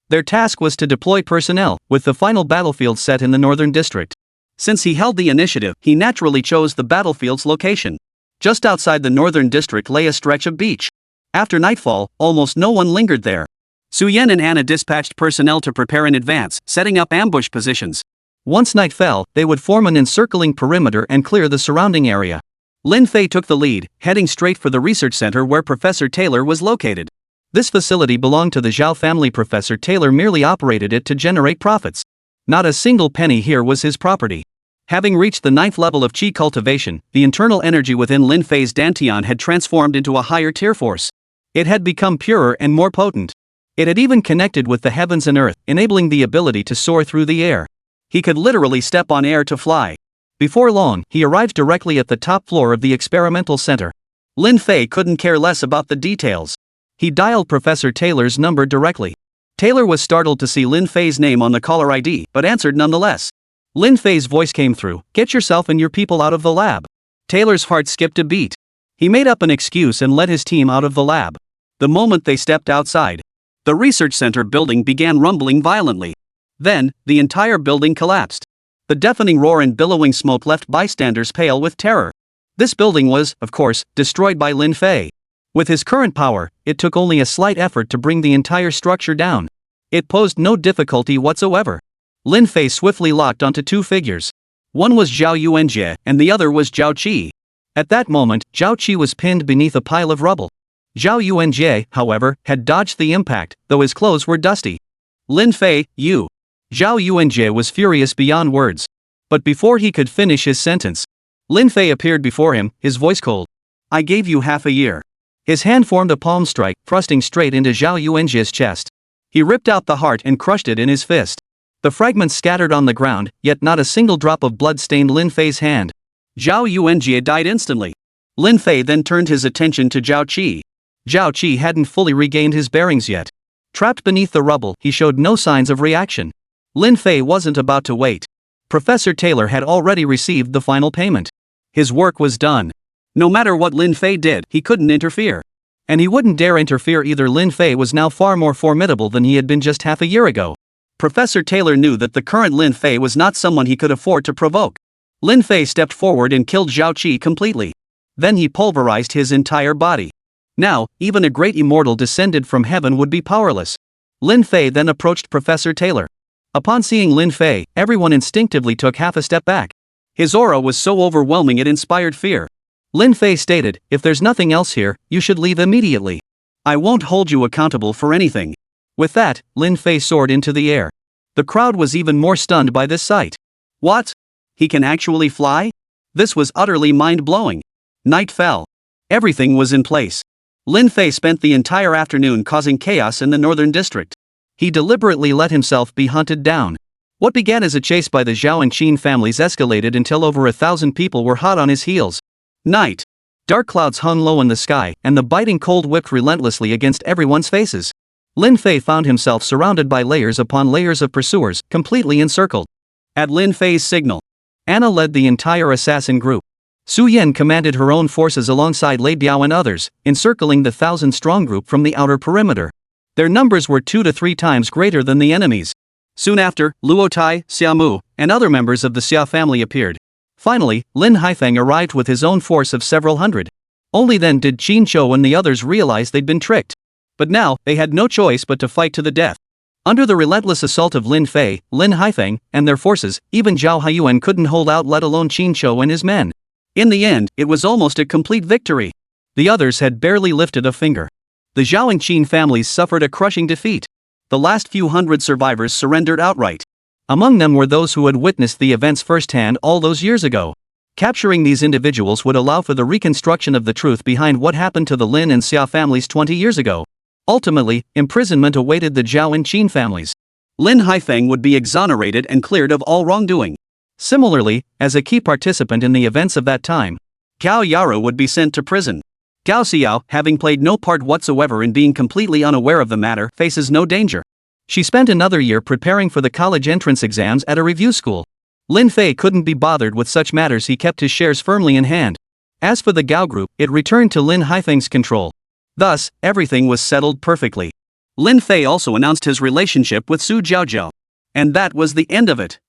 Their task was to deploy personnel, with the final battlefield set in the northern district. Since he held the initiative, he naturally chose the battlefield's location. Just outside the northern district lay a stretch of beach. After nightfall, almost no one lingered there. Su Yan and Anna dispatched personnel to prepare in advance, setting up ambush positions. Once night fell, they would form an encircling perimeter and clear the surrounding area. Lin Fei took the lead, heading straight for the research center where Professor Taylor was located. This facility belonged to the Zhao family. Professor Taylor merely operated it to generate profits. Not a single penny here was his property. Having reached the 9th level of Qi cultivation, the internal energy within Lin Fei's Dantian had transformed into a higher tier force. It had become purer and more potent. It had even connected with the heavens and earth, enabling the ability to soar through the air. He could literally step on air to fly. Before long, he arrived directly at the top floor of the experimental center. Lin Fei couldn't care less about the details. He dialed Professor Taylor's number directly. Taylor was startled to see Lin Fei's name on the caller ID, but answered nonetheless. Lin Fei's voice came through, "Get yourself and your people out of the lab." Taylor's heart skipped a beat. He made up an excuse and led his team out of the lab. The moment they stepped outside, the research center building began rumbling violently. Then, the entire building collapsed. The deafening roar and billowing smoke left bystanders pale with terror. This building was, of course, destroyed by Lin Fei. With his current power, it took only a slight effort to bring the entire structure down. It posed no difficulty whatsoever. Lin Fei swiftly locked onto two figures. One was Zhao Yuanjie and the other was Zhao Qi. At that moment, Zhao Qi was pinned beneath a pile of rubble. Zhao Yuanjie, however, had dodged the impact, though his clothes were dusty. "Lin Fei, you!" Zhao Yuanjie was furious beyond words. But before he could finish his sentence, Lin Fei appeared before him, his voice cold. "I gave you half a year." His hand formed a palm strike, thrusting straight into Zhao Yuanjie's chest. He ripped out the heart and crushed it in his fist. The fragments scattered on the ground, yet not a single drop of blood stained Lin Fei's hand. Zhao Yuanjie died instantly. Lin Fei then turned his attention to Zhao Qi. Zhao Qi hadn't fully regained his bearings yet. Trapped beneath the rubble, he showed no signs of reaction. Lin Fei wasn't about to wait. Professor Taylor had already received the final payment. His work was done. No matter what Lin Fei did, he couldn't interfere. And he wouldn't dare interfere either. Lin Fei was now far more formidable than he had been just half a year ago. Professor Taylor knew that the current Lin Fei was not someone he could afford to provoke. Lin Fei stepped forward and killed Zhao Qi completely. Then he pulverized his entire body. Now, even a great immortal descended from heaven would be powerless. Lin Fei then approached Professor Taylor. Upon seeing Lin Fei, everyone instinctively took half a step back. His aura was so overwhelming it inspired fear. Lin Fei stated, "If there's nothing else here, you should leave immediately. I won't hold you accountable for anything." With that, Lin Fei soared into the air. The crowd was even more stunned by this sight. What? He can actually fly? This was utterly mind-blowing. Night fell. Everything was in place. Lin Fei spent the entire afternoon causing chaos in the northern district. He deliberately let himself be hunted down. What began as a chase by the Zhao and Qin families escalated until over 1,000 people were hot on his heels. Night. Dark clouds hung low in the sky, and the biting cold whipped relentlessly against everyone's faces. Lin Fei found himself surrounded by layers upon layers of pursuers, completely encircled. At Lin Fei's signal, Anna led the entire assassin group. Su Yan commanded her own forces alongside Lei Biao and others, encircling the 1,000-strong group from the outer perimeter. Their numbers were 2 to 3 times greater than the enemy's. Soon after, Luo Tai, Xiaomu, and other members of the Xia family appeared. Finally, Lin Haifeng arrived with his own force of several hundred. Only then did Qin Chou and the others realize they'd been tricked. But now, they had no choice but to fight to the death. Under the relentless assault of Lin Fei, Lin Haifeng, and their forces, even Zhao Haiyuan couldn't hold out, let alone Qin Chou and his men. In the end, it was almost a complete victory. The others had barely lifted a finger. The Zhao and Qin families suffered a crushing defeat. The last few hundred survivors surrendered outright. Among them were those who had witnessed the events firsthand all those years ago. Capturing these individuals would allow for the reconstruction of the truth behind what happened to the Lin and Xia families 20 years ago. Ultimately, imprisonment awaited the Zhao and Qin families. Lin Haifeng would be exonerated and cleared of all wrongdoing. Similarly, as a key participant in the events of that time, Gao Yaru would be sent to prison. Gao Xiao, having played no part whatsoever in being completely unaware of the matter, faces no danger. She spent another year preparing for the college entrance exams at a review school. Lin Fei couldn't be bothered with such matters. He kept his shares firmly in hand. As for the Gao group, it returned to Lin Haifeng's control. Thus, everything was settled perfectly. Lin Fei also announced his relationship with Su Jiaojiao. And that was the end of it.